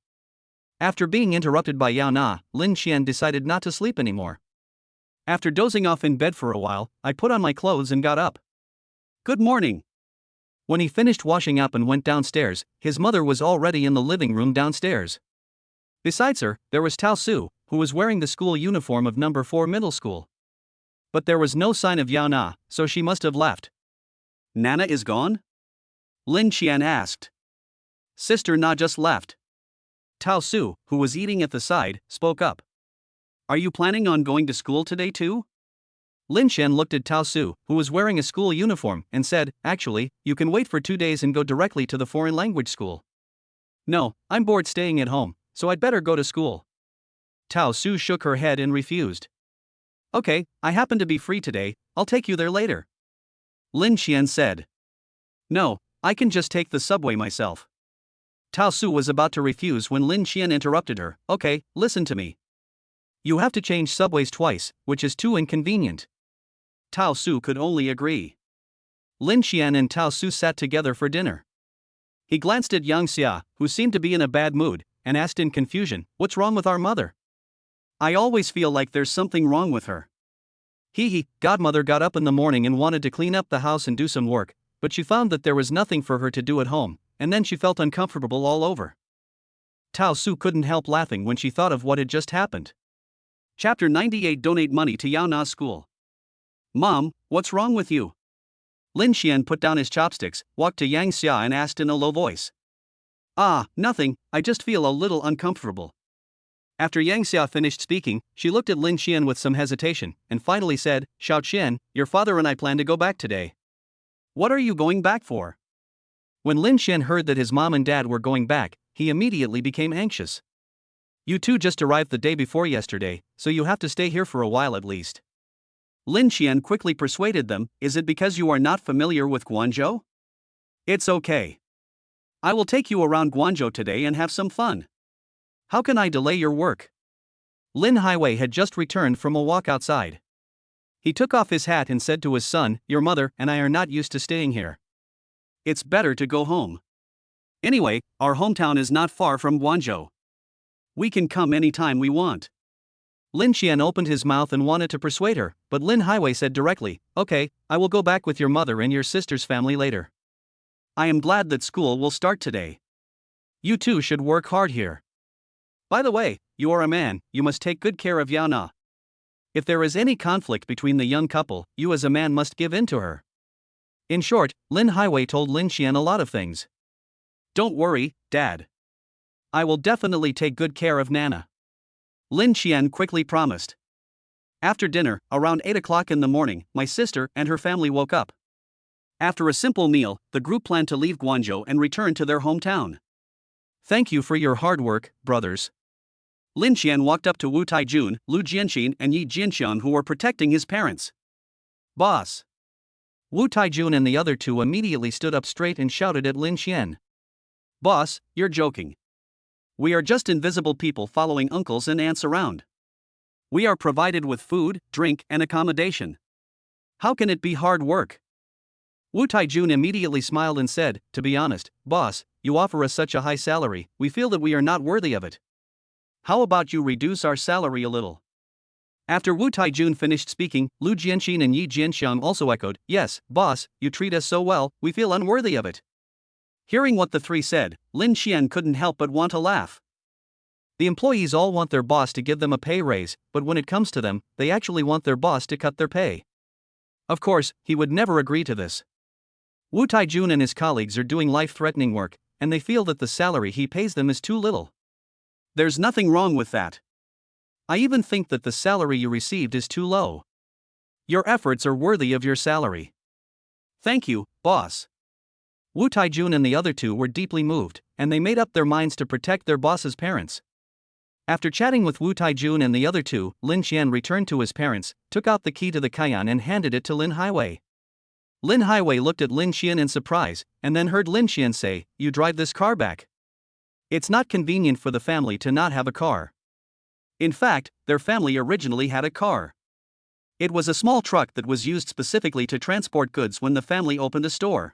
After being interrupted by Yao Na, Lin Xian decided not to sleep anymore. "After dozing off in bed for a while, I put on my clothes and got up. Good morning." When he finished washing up and went downstairs, his mother was already in the living room downstairs. Besides her, there was Tao Su, who was wearing the school uniform of number 4 middle school. But there was no sign of Yao Na, so she must have left. "Nana is gone?" Lin Xian asked. "Sister Na just left." Tao Su, who was eating at the side, spoke up. "Are you planning on going to school today too?" Lin Xian looked at Tao Su, who was wearing a school uniform, and said, "Actually, you can wait for 2 days and go directly to the foreign language school." "No, I'm bored staying at home, so I'd better go to school." Tao Su shook her head and refused. "Okay, I happen to be free today, I'll take you there later," Lin Xian said. "No, I can just take the subway myself." Tao Su was about to refuse when Lin Xian interrupted her. "Okay, listen to me. You have to change subways twice, which is too inconvenient." Tao Su could only agree. Lin Xian and Tao Su sat together for dinner. He glanced at Yang Xia, who seemed to be in a bad mood, and asked in confusion, "What's wrong with our mother? I always feel like there's something wrong with her." Godmother got up in the morning and wanted to clean up the house and do some work, but she found that there was nothing for her to do at home, and then she felt uncomfortable all over. Tao Su couldn't help laughing when she thought of what had just happened. Chapter 98. Donate money to Yao Na's school. "Mom, what's wrong with you?" Lin Xian put down his chopsticks, walked to Yang Xia and asked in a low voice. "Ah, nothing, I just feel a little uncomfortable." After Yang Xia finished speaking, she looked at Lin Xian with some hesitation, and finally said, "Xiao Qian, your father and I plan to go back today." "What are you going back for?" When Lin Xian heard that his mom and dad were going back, he immediately became anxious. "You two just arrived the day before yesterday, so you have to stay here for a while at least." Lin Xian quickly persuaded them, "Is it because you are not familiar with Guangzhou? It's okay. I will take you around Guangzhou today and have some fun. How can I delay your work? Lin Highway had just returned from a walk outside. He took off his hat and said to his son, "Your mother and I are not used to staying here. It's better to go home. Anyway, our hometown is not far from Guangzhou. We can come anytime we want." Lin Xian opened his mouth and wanted to persuade her, but Lin Highway said directly, "Okay, I will go back with your mother and your sister's family later. I am glad that school will start today. You two should work hard here. By the way, you are a man, you must take good care of Yao Na. If there is any conflict between the young couple, you as a man must give in to her." In short, Lin Highway told Lin Xian a lot of things. "Don't worry, Dad. I will definitely take good care of Nana," Lin Xian quickly promised. After dinner, around 8 o'clock in the morning, my sister and her family woke up. After a simple meal, the group planned to leave Guangzhou and return to their hometown. "Thank you for your hard work, brothers." Lin Xian walked up to Wu Taijun, Lu Jianxin and Yi Jianxiang who were protecting his parents. "Boss." Wu Taijun and the other two immediately stood up straight and shouted at Lin Xian. "Boss, you're joking. We are just invisible people following uncles and aunts around. We are provided with food, drink, and accommodation. How can it be hard work?" Wu Taijun immediately smiled and said, "To be honest, boss, you offer us such a high salary, we feel that we are not worthy of it. How about you reduce our salary a little?" After Wu Taijun finished speaking, Lu Jianxin and Yi Jianxiang also echoed, "Yes, boss, you treat us so well, we feel unworthy of it." Hearing what the three said, Lin Xian couldn't help but want to laugh. The employees all want their boss to give them a pay raise, but when it comes to them, they actually want their boss to cut their pay. Of course, he would never agree to this. Wu Taijun and his colleagues are doing life-threatening work, and they feel that the salary he pays them is too little. There's nothing wrong with that. I even think that the salary you received is too low. Your efforts are worthy of your salary. Thank you, boss. Wu Taijun and the other two were deeply moved, and they made up their minds to protect their boss's parents. After chatting with Wu Taijun and the other two, Lin Xian returned to his parents, took out the key to the Cayenne and handed it to Lin Highway. Lin Highway looked at Lin Xian in surprise, and then heard Lin Xian say, "You drive this car back? It's not convenient for the family to not have a car." In fact, their family originally had a car. It was a small truck that was used specifically to transport goods when the family opened a store.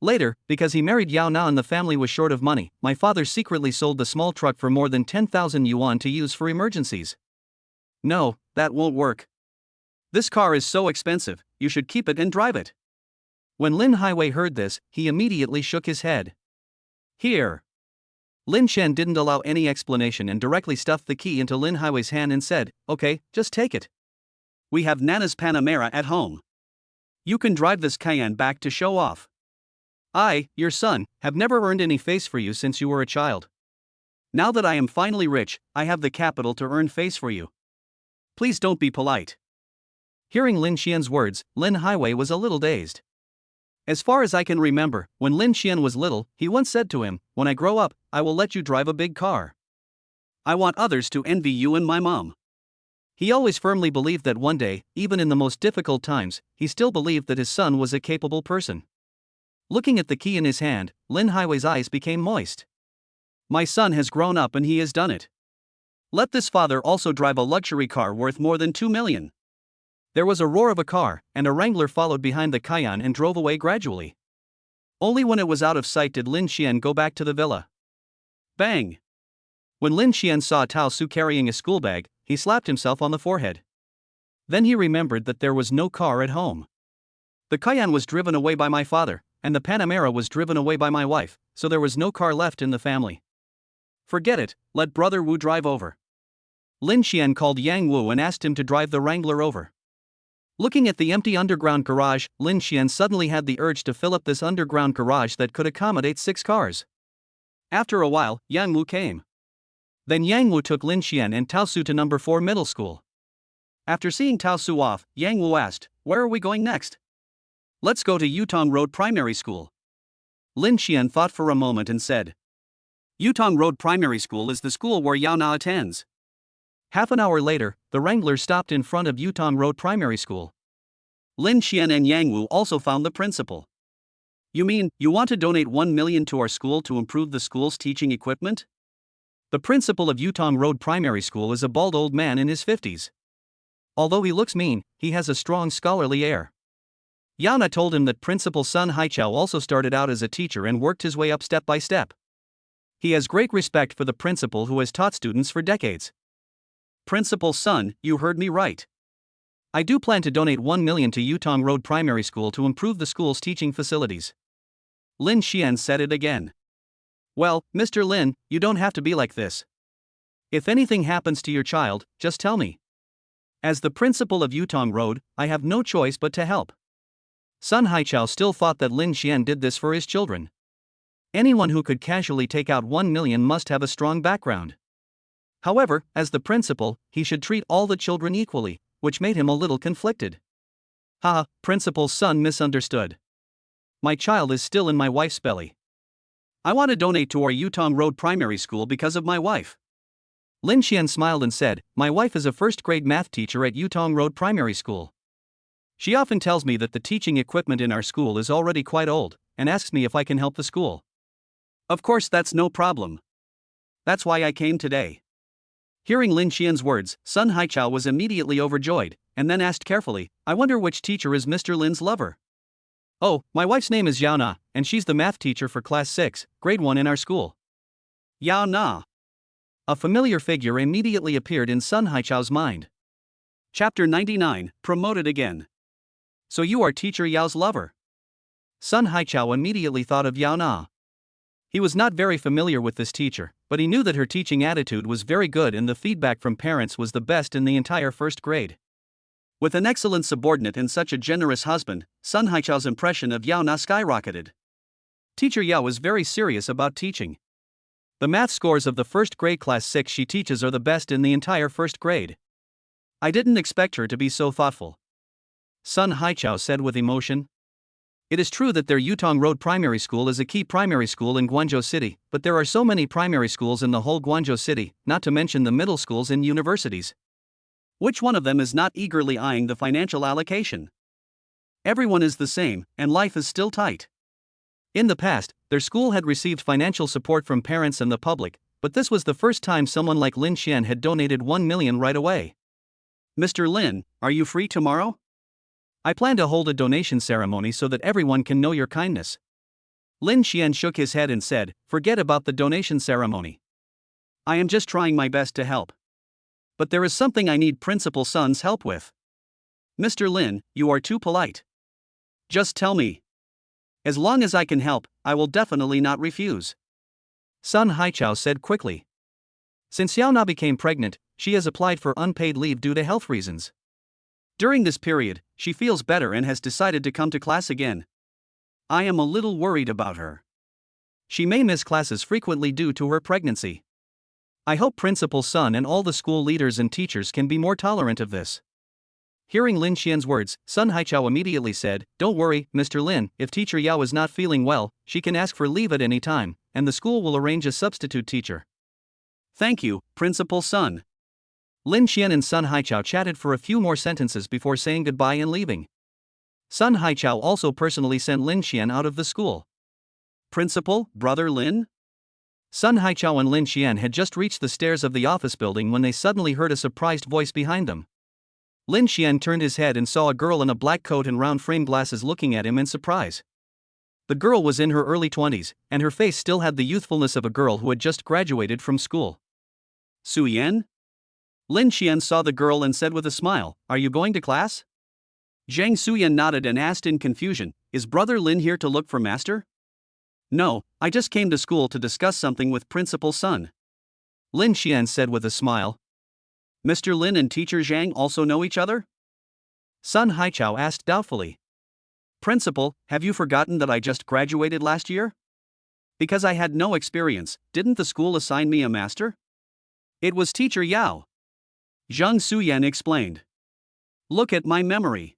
Later, because he married Yao Na and the family was short of money, my father secretly sold the small truck for more than 10,000 yuan to use for emergencies. No, that won't work. This car is so expensive, you should keep it and drive it. When Lin Highway heard this, he immediately shook his head. Here. Lin Xian didn't allow any explanation and directly stuffed the key into Lin Highway's hand and said, "Okay, just take it. We have Nana's Panamera at home. You can drive this Cayenne back to show off. I, your son, have never earned any face for you since you were a child. Now that I am finally rich, I have the capital to earn face for you. Please don't be polite." Hearing Lin Xian's words, Lin Highway was a little dazed. As far as I can remember, when Lin Xian was little, he once said to him, "When I grow up, I will let you drive a big car. I want others to envy you and my mom." He always firmly believed that one day, even in the most difficult times, he still believed that his son was a capable person. Looking at the key in his hand, Lin Highway's eyes became moist. My son has grown up and he has done it. Let this father also drive a luxury car worth more than 2 million. There was a roar of a car, and a Wrangler followed behind the Cayenne and drove away gradually. Only when it was out of sight did Lin Xian go back to the villa. Bang! When Lin Xian saw Tao Su carrying a school bag, he slapped himself on the forehead. Then he remembered that there was no car at home. The Cayenne was driven away by my father, and the Panamera was driven away by my wife, so there was no car left in the family. Forget it, let Brother Wu drive over. Lin Xian called Yang Wu and asked him to drive the Wrangler over. Looking at the empty underground garage, Lin Xian suddenly had the urge to fill up this underground garage that could accommodate 6 cars. After a while, Yang Wu came. Then Yang Wu took Lin Xian and Tao Su to number 4 middle school. After seeing Tao Su off, Yang Wu asked, "Where are we going next?" "Let's go to Yutong Road Primary School." Lin Xian thought for a moment and said, "Yutong Road Primary School is the school where Yao Na attends." Half an hour later, the Wrangler stopped in front of Yutong Road Primary School. Lin Xian and Yang Wu also found the principal. You mean, you want to donate 1 million to our school to improve the school's teaching equipment? The principal of Yutong Road Primary School is a bald old man in his 50s. Although he looks mean, he has a strong scholarly air. Yaona told him that Principal Sun Haichao also started out as a teacher and worked his way up step by step. He has great respect for the principal who has taught students for decades. Principal Sun, you heard me right. I do plan to donate 1 million to Yutong Road Primary School to improve the school's teaching facilities. Lin Xian said it again. Well, Mr. Lin, you don't have to be like this. If anything happens to your child, just tell me. As the principal of Yutong Road, I have no choice but to help. Sun Haichao still thought that Lin Xian did this for his children. Anyone who could casually take out 1 million must have a strong background. However, as the principal, he should treat all the children equally, which made him a little conflicted. Haha, Principal's son misunderstood. My child is still in my wife's belly. I want to donate to our Yutong Road Primary School because of my wife. Lin Xian smiled and said, my wife is a first-grade math teacher at Yutong Road Primary School. She often tells me that the teaching equipment in our school is already quite old, and asks me if I can help the school. Of course, that's no problem. That's why I came today. Hearing Lin Xian's words, Sun Haichao was immediately overjoyed, and then asked carefully, I wonder which teacher is Mr. Lin's lover? Oh, my wife's name is Yao Na, and she's the math teacher for class 6, grade 1 in our school. Yao Na. A familiar figure immediately appeared in Sun Haichao's mind. Chapter 99, Promoted Again. So you are teacher Yao's lover? Sun Haichao immediately thought of Yao Na. He was not very familiar with this teacher, but he knew that her teaching attitude was very good and the feedback from parents was the best in the entire first grade. With an excellent subordinate and such a generous husband, Sun Haichao's impression of Yao Na skyrocketed. Teacher Yao is very serious about teaching. The math scores of the first grade class 6 she teaches are the best in the entire first grade. I didn't expect her to be so thoughtful. Sun Haichao said with emotion. It is true that their Yutong Road Primary School is a key primary school in Guangzhou City, but there are so many primary schools in the whole Guangzhou City, not to mention the middle schools and universities. Which one of them is not eagerly eyeing the financial allocation? Everyone is the same, and life is still tight. In the past, their school had received financial support from parents and the public, but this was the first time someone like Lin Xian had donated 1 million right away. Mr. Lin, are you free tomorrow? I plan to hold a donation ceremony so that everyone can know your kindness. Lin Xian shook his head and said, forget about the donation ceremony. I am just trying my best to help. But there is something I need Principal Sun's help with. Mr. Lin, you are too polite. Just tell me. As long as I can help, I will definitely not refuse. Sun Haichao said quickly. Since Yao Na became pregnant, she has applied for unpaid leave due to health reasons. During this period, she feels better and has decided to come to class again. I am a little worried about her. She may miss classes frequently due to her pregnancy. I hope Principal Sun and all the school leaders and teachers can be more tolerant of this. Hearing Lin Xian's words, Sun Haichao immediately said, don't worry, Mr. Lin, if teacher Yao is not feeling well, she can ask for leave at any time, and the school will arrange a substitute teacher. Thank you, Principal Sun. Lin Xian and Sun Haichao chatted for a few more sentences before saying goodbye and leaving. Sun Haichao also personally sent Lin Xian out of the school. Principal, Brother Lin? Sun Haichao and Lin Xian had just reached the stairs of the office building when they suddenly heard a surprised voice behind them. Lin Xian turned his head and saw a girl in a black coat and round frame glasses looking at him in surprise. The girl was in her early 20s, and her face still had the youthfulness of a girl who had just graduated from school. Su Yan? Lin Xian saw the girl and said with a smile, are you going to class? Zhang Suyan nodded and asked in confusion, is Brother Lin here to look for master? No, I just came to school to discuss something with Principal Sun. Lin Xian said with a smile. Mr. Lin and Teacher Zhang also know each other? Sun Haichao asked doubtfully. Principal, have you forgotten that I just graduated last year? Because I had no experience, didn't the school assign me a master? It was Teacher Yao. Zhang Suyan explained. Look at my memory.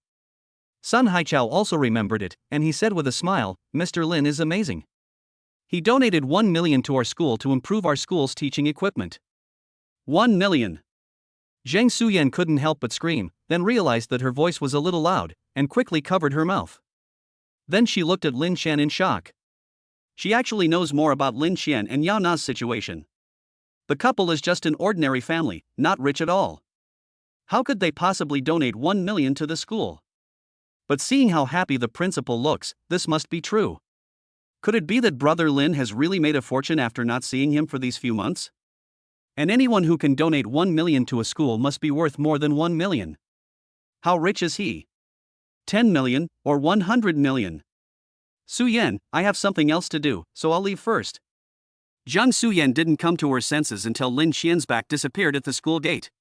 Sun Haichao also remembered it, and he said with a smile, Mr. Lin is amazing. He donated 1 million to our school to improve our school's teaching equipment. 1 million. Zhang Suyan couldn't help but scream, then realized that her voice was a little loud, and quickly covered her mouth. Then she looked at Lin Xian in shock. She actually knows more about Lin Xian and Yao Na's situation. The couple is just an ordinary family, not rich at all. How could they possibly donate 1 million to the school? But seeing how happy the principal looks, this must be true. Could it be that brother Lin has really made a fortune after not seeing him for these few months? And anyone who can donate 1 million to a school must be worth more than 1 million. How rich is he? 10 million, or 100 million? Su-Yan, I have something else to do, so I'll leave first. Jiang Su-Yan didn't come to her senses until Lin Xian's back disappeared at the school gate.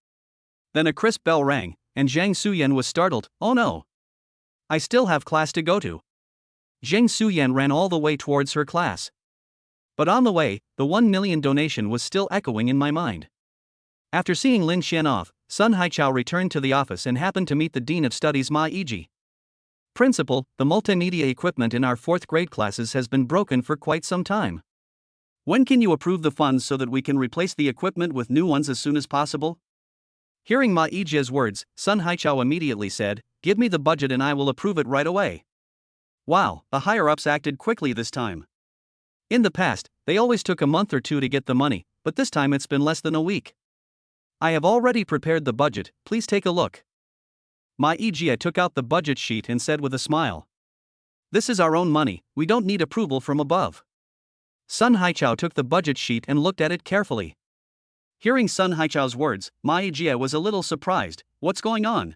Then a crisp bell rang, and Jiang Su-Yan was startled. Oh no! I still have class to go to. Jiang Su-Yan ran all the way towards her class. But on the way, the 1 million donation was still echoing in my mind. After seeing Lin Xian off, Sun Haichao returned to the office and happened to meet the Dean of Studies Ma Yiji. Principal, the multimedia equipment in our 4th grade classes has been broken for quite some time. When can you approve the funds so that we can replace the equipment with new ones as soon as possible? Hearing Ma Yiji's words, Sun Haichao immediately said, "Give me the budget and I will approve it right away." Wow, the higher-ups acted quickly this time. In the past, they always took a month or two to get the money, but this time it's been less than a week. I have already prepared the budget, please take a look. Ma Yijie took out the budget sheet and said with a smile. This is our own money, we don't need approval from above. Sun Haichao took the budget sheet and looked at it carefully. Hearing Sun Haichao's words, Ma Yijie was a little surprised. What's going on?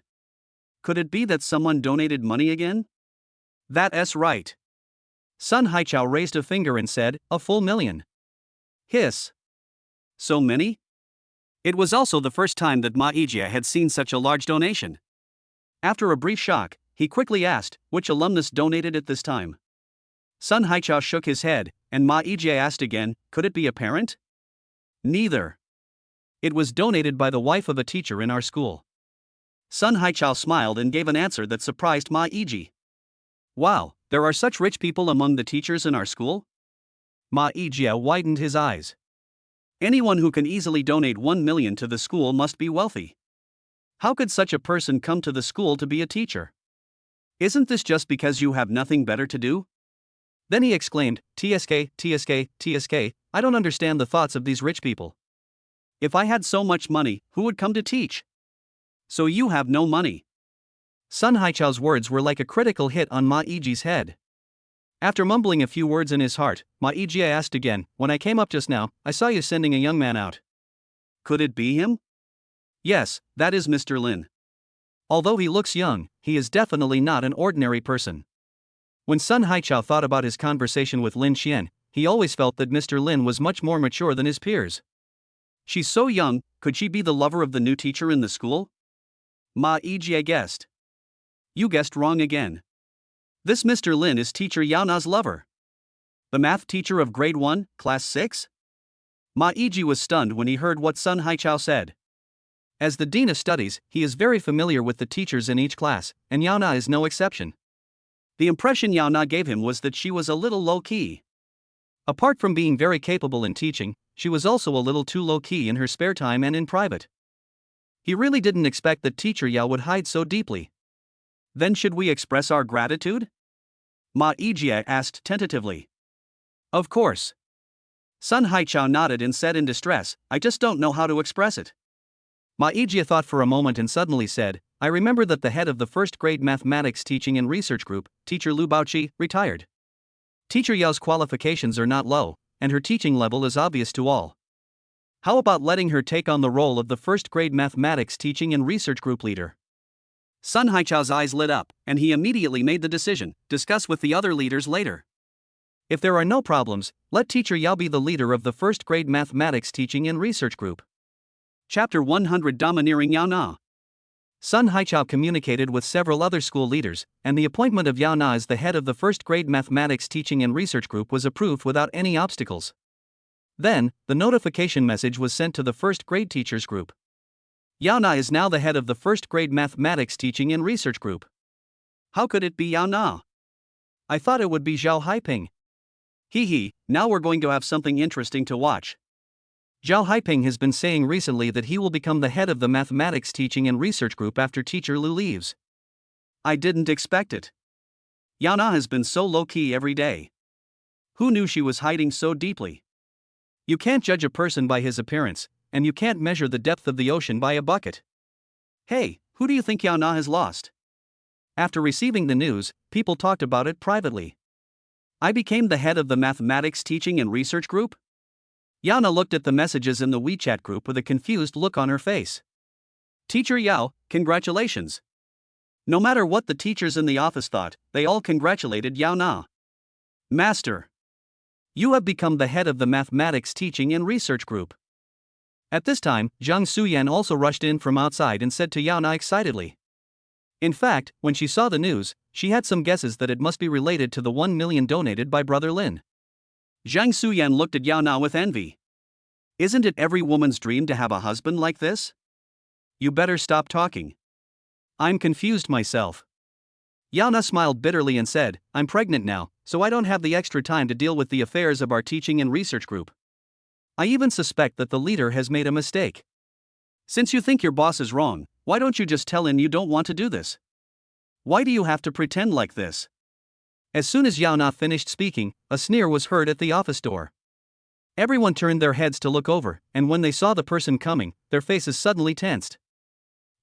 Could it be that someone donated money again? That's right. Sun Haichao raised a finger and said, a full million. Hiss. So many? It was also the first time that Ma Yijie had seen such a large donation. After a brief shock, he quickly asked, which alumnus donated it this time? Sun Haichao shook his head, and Ma Yijie asked again, could it be a parent? Neither. It was donated by the wife of a teacher in our school. Sun Haichao smiled and gave an answer that surprised Ma Yijie. Wow, there are such rich people among the teachers in our school? Ma Yijie widened his eyes. Anyone who can easily donate 1 million to the school must be wealthy. How could such a person come to the school to be a teacher? Isn't this just because you have nothing better to do? Then he exclaimed, TSK, TSK, TSK, I don't understand the thoughts of these rich people. If I had so much money, who would come to teach? So you have no money. Sun Haichao's words were like a critical hit on Ma Yijie's head. After mumbling a few words in his heart, Ma Yijie asked again, when I came up just now, I saw you sending a young man out. Could it be him? Yes, that is Mr. Lin. Although he looks young, he is definitely not an ordinary person. When Sun Haichao thought about his conversation with Lin Xian, he always felt that Mr. Lin was much more mature than his peers. She's so young, could she be the lover of the new teacher in the school? Ma Yijie guessed. You guessed wrong again. This Mr. Lin is teacher Yao Na's lover. The math teacher of grade 1, class 6? Ma Yijie was stunned when he heard what Sun Haichao said. As the Dean of Studies, he is very familiar with the teachers in each class, and Yao Na is no exception. The impression Yao Na gave him was that she was a little low-key. Apart from being very capable in teaching, she was also a little too low-key in her spare time and in private. He really didn't expect that teacher Yao would hide so deeply. Then should we express our gratitude? Ma Yijie asked tentatively. Of course. Sun Haichao nodded and said in distress, I just don't know how to express it. Ma Yijie thought for a moment and suddenly said, I remember that the head of the 1st grade mathematics teaching and research group, teacher Lu Baoqi, retired. Teacher Yao's qualifications are not low, and her teaching level is obvious to all. How about letting her take on the role of the 1st grade mathematics teaching and research group leader? Sun Haichao's eyes lit up, and he immediately made the decision, discuss with the other leaders later. If there are no problems, let teacher Yao be the leader of the 1st grade mathematics teaching and research group. Chapter 100 Domineering Yao Na. Sun Haichao communicated with several other school leaders, and the appointment of Yao Na as the head of the 1st grade mathematics teaching and research group was approved without any obstacles. Then, the notification message was sent to the 1st grade teachers group. Yao Na is now the head of the 1st grade mathematics teaching and research group. How could it be Yao Na? I thought it would be Zhao Haiping. Hee, now we're going to have something interesting to watch. Zhao Haiping has been saying recently that he will become the head of the mathematics teaching and research group after teacher Lu leaves. I didn't expect it. Yana has been so low-key every day. Who knew she was hiding so deeply? You can't judge a person by his appearance, and you can't measure the depth of the ocean by a bucket. Hey, who do you think Yana has lost? After receiving the news, people talked about it privately. I became the head of the mathematics teaching and research group? Yana looked at the messages in the WeChat group with a confused look on her face. Teacher Yao, congratulations. No matter what the teachers in the office thought, they all congratulated Yao Na. Master, you have become the head of the mathematics teaching and research group. At this time, Zhang Suyan also rushed in from outside and said to Yao Na excitedly. In fact, when she saw the news, she had some guesses that it must be related to the 1 million donated by Brother Lin. Zhang Suyan looked at Yao Na with envy. Isn't it every woman's dream to have a husband like this? You better stop talking. I'm confused myself. Yao Na smiled bitterly and said, I'm pregnant now, so I don't have the extra time to deal with the affairs of our teaching and research group. I even suspect that the leader has made a mistake. Since you think your boss is wrong, why don't you just tell him you don't want to do this? Why do you have to pretend like this? As soon as Yao Na finished speaking, a sneer was heard at the office door. Everyone turned their heads to look over, and when they saw the person coming, their faces suddenly tensed.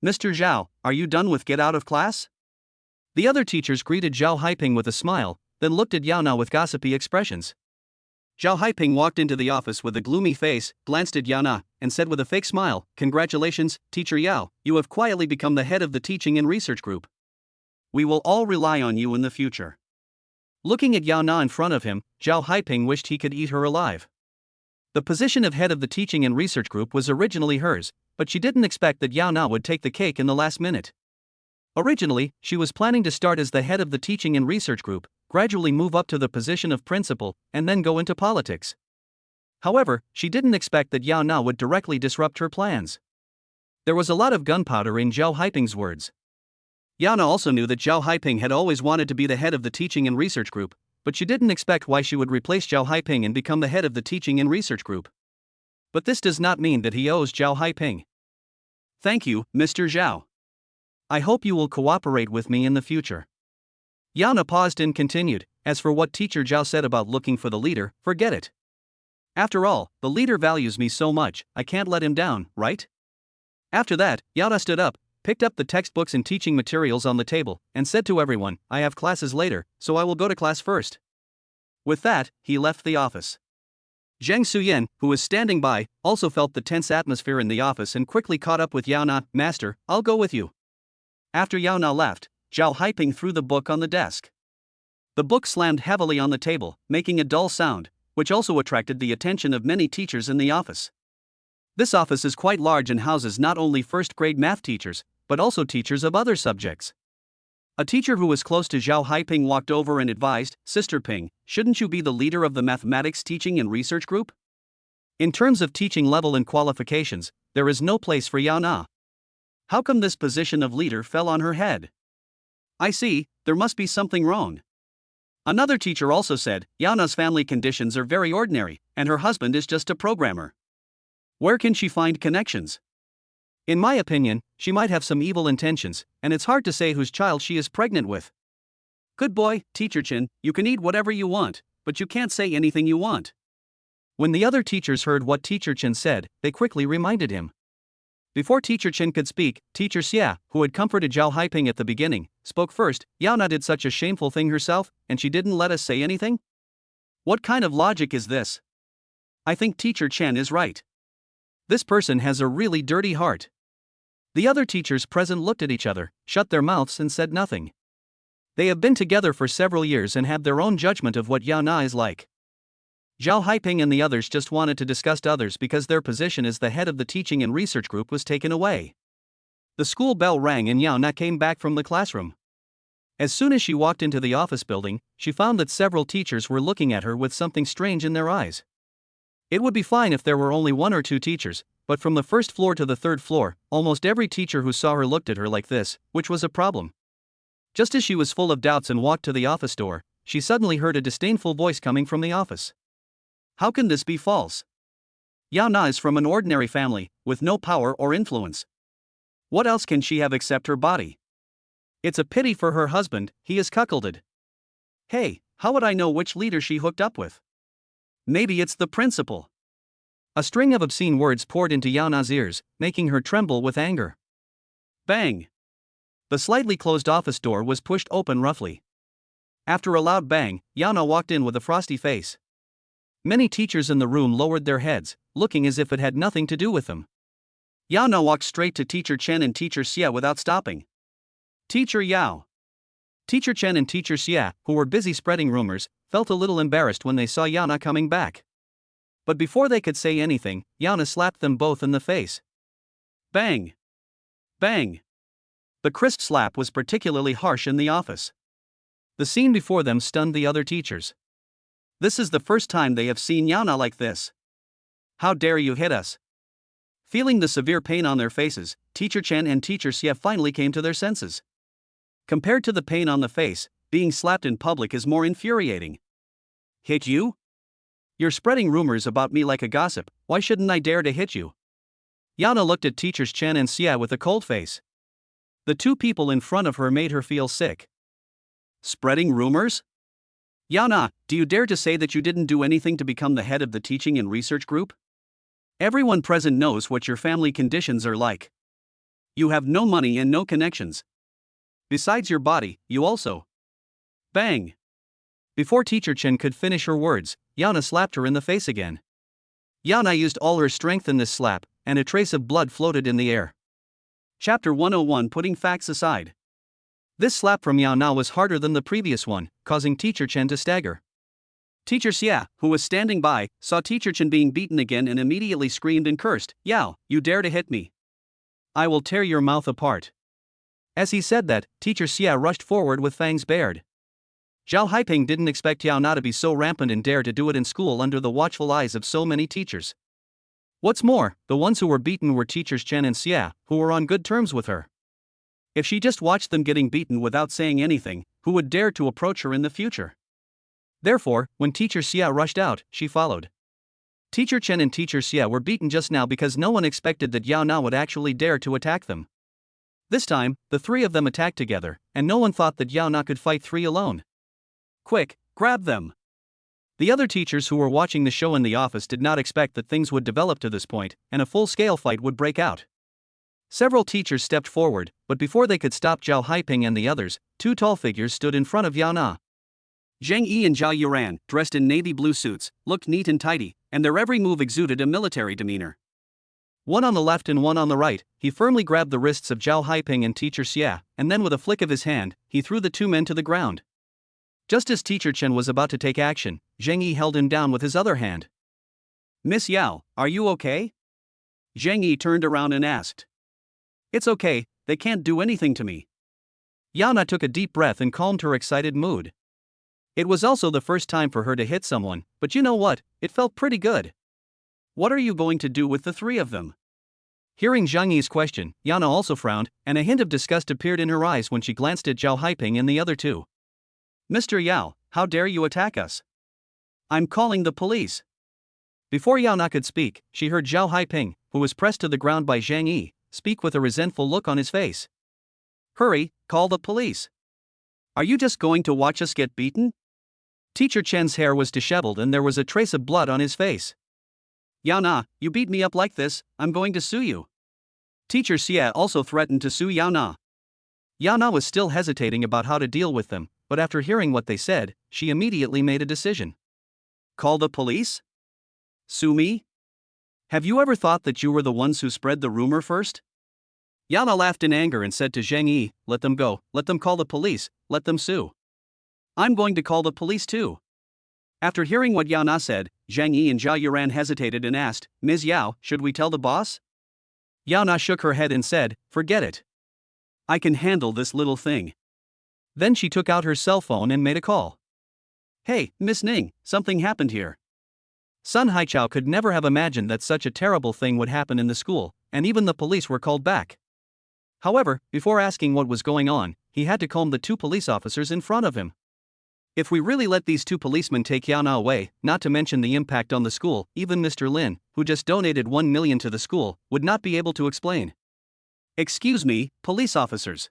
Mr. Zhao, are you done with get out of class? The other teachers greeted Zhao Haiping with a smile, then looked at Yao Na with gossipy expressions. Zhao Haiping walked into the office with a gloomy face, glanced at Yao Na, and said with a fake smile, Congratulations, Teacher Yao, you have quietly become the head of the teaching and research group. We will all rely on you in the future. Looking at Yao Na in front of him, Zhao Haiping wished he could eat her alive. The position of head of the teaching and research group was originally hers, but she didn't expect that Yao Na would take the cake in the last minute. Originally, she was planning to start as the head of the teaching and research group, gradually move up to the position of principal, and then go into politics. However, she didn't expect that Yao Na would directly disrupt her plans. There was a lot of gunpowder in Zhao Haiping's words. Yao Na also knew that Zhao Haiping had always wanted to be the head of the teaching and research group, but she didn't expect why she would replace Zhao Haiping and become the head of the teaching and research group. But this does not mean that he owes Zhao Haiping. Thank you, Mr. Zhao. I hope you will cooperate with me in the future. Yao Na paused and continued, as for what Teacher Zhao said about looking for the leader, forget it. After all, the leader values me so much, I can't let him down, right? After that, Yao Na stood up, picked up the textbooks and teaching materials on the table, and said to everyone, I have classes later, so I will go to class first. With that, he left the office. Zhang Suyan, who was standing by, also felt the tense atmosphere in the office and quickly caught up with Yao Na. Master, I'll go with you. After Yao Na left, Zhao Haiping threw the book on the desk. The book slammed heavily on the table, making a dull sound, which also attracted the attention of many teachers in the office. This office is quite large and houses not only first-grade math teachers, but also teachers of other subjects. A teacher who was close to Zhao Haiping walked over and advised, Sister Ping, shouldn't you be the leader of the mathematics teaching and research group? In terms of teaching level and qualifications, there is no place for Yao Na. How come this position of leader fell on her head? I see, there must be something wrong. Another teacher also said, Yao Na's family conditions are very ordinary, and her husband is just a programmer. Where can she find connections? In my opinion, she might have some evil intentions, and it's hard to say whose child she is pregnant with. Good boy, Teacher Chin, you can eat whatever you want, but you can't say anything you want. When the other teachers heard what Teacher Chin said, they quickly reminded him. Before Teacher Chin could speak, Teacher Xia, who had comforted Zhao Haiping at the beginning, spoke first. Yao Na did such a shameful thing herself, and she didn't let us say anything? What kind of logic is this? I think Teacher Chen is right. This person has a really dirty heart. The other teachers present looked at each other, shut their mouths and said nothing. They have been together for several years and have their own judgment of what Yao Na is like. Zhao Haiping and the others just wanted to disgust others because their position as the head of the teaching and research group was taken away. The school bell rang and Yao Na came back from the classroom. As soon as she walked into the office building, she found that several teachers were looking at her with something strange in their eyes. It would be fine if there were only 1 or 2 teachers, but from the first floor to the 3rd floor, almost every teacher who saw her looked at her like this, which was a problem. Just as she was full of doubts and walked to the office door, she suddenly heard a disdainful voice coming from the office. How can this be false? Yao Na is from an ordinary family, with no power or influence. What else can she have except her body? It's a pity for her husband, he is cuckolded. Hey, how would I know which leader she hooked up with? Maybe it's the principal. A string of obscene words poured into Yana's ears, making her tremble with anger. Bang! The slightly closed office door was pushed open roughly. After a loud bang, Yana walked in with a frosty face. Many teachers in the room lowered their heads, looking as if it had nothing to do with them. Yana walked straight to Teacher Chen and Teacher Xia without stopping. Teacher Yao. Teacher Chen and Teacher Xia, who were busy spreading rumors, felt a little embarrassed when they saw Yana coming back. But before they could say anything, Yana slapped them both in the face. Bang! Bang! The crisp slap was particularly harsh in the office. The scene before them stunned the other teachers. This is the first time they have seen Yana like this. How dare you hit us? Feeling the severe pain on their faces, Teacher Chen and Teacher Xia finally came to their senses. Compared to the pain on the face, being slapped in public is more infuriating. Hit you? You're spreading rumors about me like a gossip, why shouldn't I dare to hit you? Yana looked at Teachers Chen and Xia with a cold face. The two people in front of her made her feel sick. Spreading rumors? Yana, do you dare to say that you didn't do anything to become the head of the teaching and research group? Everyone present knows what your family conditions are like. You have no money and no connections. Besides your body, you also. Bang! Before Teacher Chen could finish her words, Yana slapped her in the face again. Yana used all her strength in this slap, and a trace of blood floated in the air. Chapter 101 Putting Facts Aside. This slap from Yana was harder than the previous one, causing Teacher Chen to stagger. Teacher Xia, who was standing by, saw Teacher Chen being beaten again and immediately screamed and cursed, "Yao, you dare to hit me? I will tear your mouth apart." As he said that, Teacher Xia rushed forward with fangs bared. Zhao Haiping didn't expect Yana to be so rampant and dare to do it in school under the watchful eyes of so many teachers. What's more, the ones who were beaten were Teachers Chen and Xia, who were on good terms with her. If she just watched them getting beaten without saying anything, who would dare to approach her in the future? Therefore, when Teacher Xia rushed out, she followed. Teacher Chen and Teacher Xia were beaten just now because no one expected that Yana would actually dare to attack them. This time, the three of them attacked together, and no one thought that Yana could fight three alone. Quick, grab them! The other teachers who were watching the show in the office did not expect that things would develop to this point, and a full-scale fight would break out. Several teachers stepped forward, but before they could stop Zhao Haiping and the others, two tall figures stood in front of Yana. Zheng Yi and Zhao Yuran, dressed in navy blue suits, looked neat and tidy, and their every move exuded a military demeanor. One on the left and one on the right, he firmly grabbed the wrists of Zhao Haiping and Teacher Xia, and then with a flick of his hand, he threw the two men to the ground. Just as Teacher Chen was about to take action, Zheng Yi held him down with his other hand. "Miss Yao, are you okay?" Zheng Yi turned around and asked. "It's okay, they can't do anything to me." Yana took a deep breath and calmed her excited mood. It was also the first time for her to hit someone, but you know what, it felt pretty good. "What are you going to do with the three of them?" Hearing Zheng Yi's question, Yana also frowned, and a hint of disgust appeared in her eyes when she glanced at Zhao Haiping and the other two. "Mr. Yao, how dare you attack us? I'm calling the police." Before Yana could speak, she heard Zhao Haiping, who was pressed to the ground by Zheng Yi, speak with a resentful look on his face. "Hurry, call the police. Are you just going to watch us get beaten?" Teacher Chen's hair was disheveled and there was a trace of blood on his face. "Yana, you beat me up like this, I'm going to sue you." Teacher Xia also threatened to sue Yana. Yana was still hesitating about how to deal with them, but after hearing what they said, she immediately made a decision. "Call the police? Sue me? Have you ever thought that you were the ones who spread the rumor first?" Yana laughed in anger and said to Zheng Yi, "Let them go, let them call the police, let them sue. I'm going to call the police too." After hearing what Yana said, Zheng Yi and Zhao Yuran hesitated and asked, "Ms. Yao, should we tell the boss?" Yana shook her head and said, "Forget it. I can handle this little thing." Then she took out her cell phone and made a call. "Hey, Miss Ning, something happened here." Sun Haichao could never have imagined that such a terrible thing would happen in the school, and even the police were called back. However, before asking what was going on, he had to calm the two police officers in front of him. If we really let these two policemen take Yana away, not to mention the impact on the school, even Mr. Lin, who just donated 1 million to the school, would not be able to explain. "Excuse me, police officers.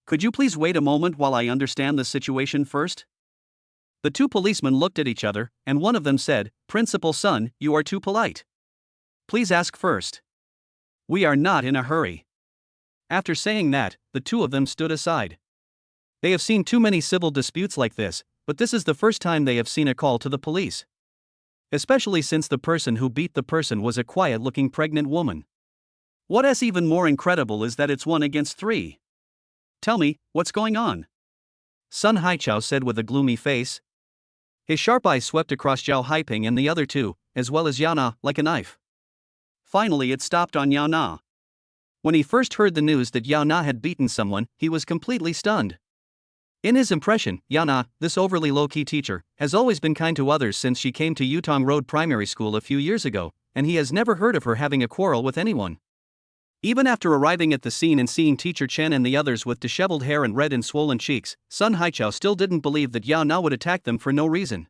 Could you please wait a moment while I understand the situation first?" The two policemen looked at each other, and one of them said, "Principal's son, you are too polite. Please ask first. We are not in a hurry." After saying that, the two of them stood aside. They have seen too many civil disputes like this, but this is the first time they have seen a call to the police. Especially since the person who beat the person was a quiet-looking pregnant woman. What is even more incredible is that it's 1 against 3. "Tell me, what's going on?" Sun Haichao said with a gloomy face. His sharp eyes swept across Zhao Haiping and the other two, as well as Yao Na, like a knife. Finally it stopped on Yao Na. When he first heard the news that Yao Na had beaten someone, he was completely stunned. In his impression, Yao Na, this overly low-key teacher, has always been kind to others since she came to Yutong Road Primary School a few years ago, and he has never heard of her having a quarrel with anyone. Even after arriving at the scene and seeing Teacher Chen and the others with disheveled hair and red and swollen cheeks, Sun Haichao still didn't believe that Yao Na would attack them for no reason.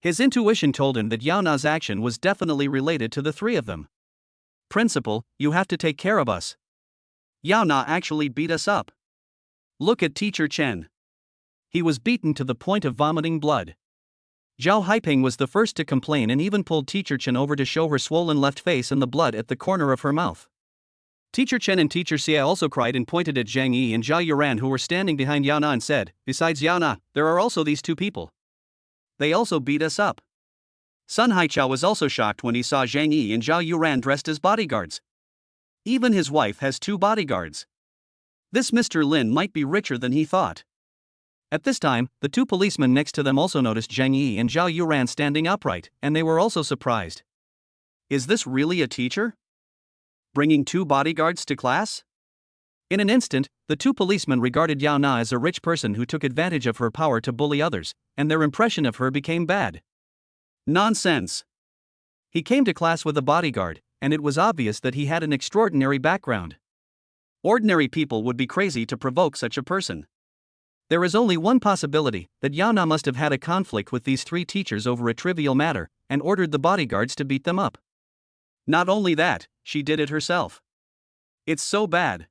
His intuition told him that Yao Na's action was definitely related to the three of them. "Principal, you have to take care of us. Yao Na actually beat us up. Look at Teacher Chen. He was beaten to the point of vomiting blood." Zhao Haiping was the first to complain and even pulled Teacher Chen over to show her swollen left face and the blood at the corner of her mouth. Teacher Chen and Teacher Xia also cried and pointed at Zhang Yi and Zhao Yuran, who were standing behind Yao Na, and said, "Besides Yao Na, there are also these two people. They also beat us up." Sun Haichao was also shocked when he saw Zhang Yi and Zhao Yuran dressed as bodyguards. Even his wife has 2 bodyguards. This Mr. Lin might be richer than he thought. At this time, the 2 policemen next to them also noticed Zhang Yi and Zhao Yuran standing upright, and they were also surprised. Is this really a teacher? Bringing 2 bodyguards to class? In an instant, the 2 policemen regarded Yao Na as a rich person who took advantage of her power to bully others, and their impression of her became bad. Nonsense. He came to class with a bodyguard, and it was obvious that he had an extraordinary background. Ordinary people would be crazy to provoke such a person. There is only one possibility, that Yao Na must have had a conflict with these 3 teachers over a trivial matter, and ordered the bodyguards to beat them up. Not only that, she did it herself. It's so bad.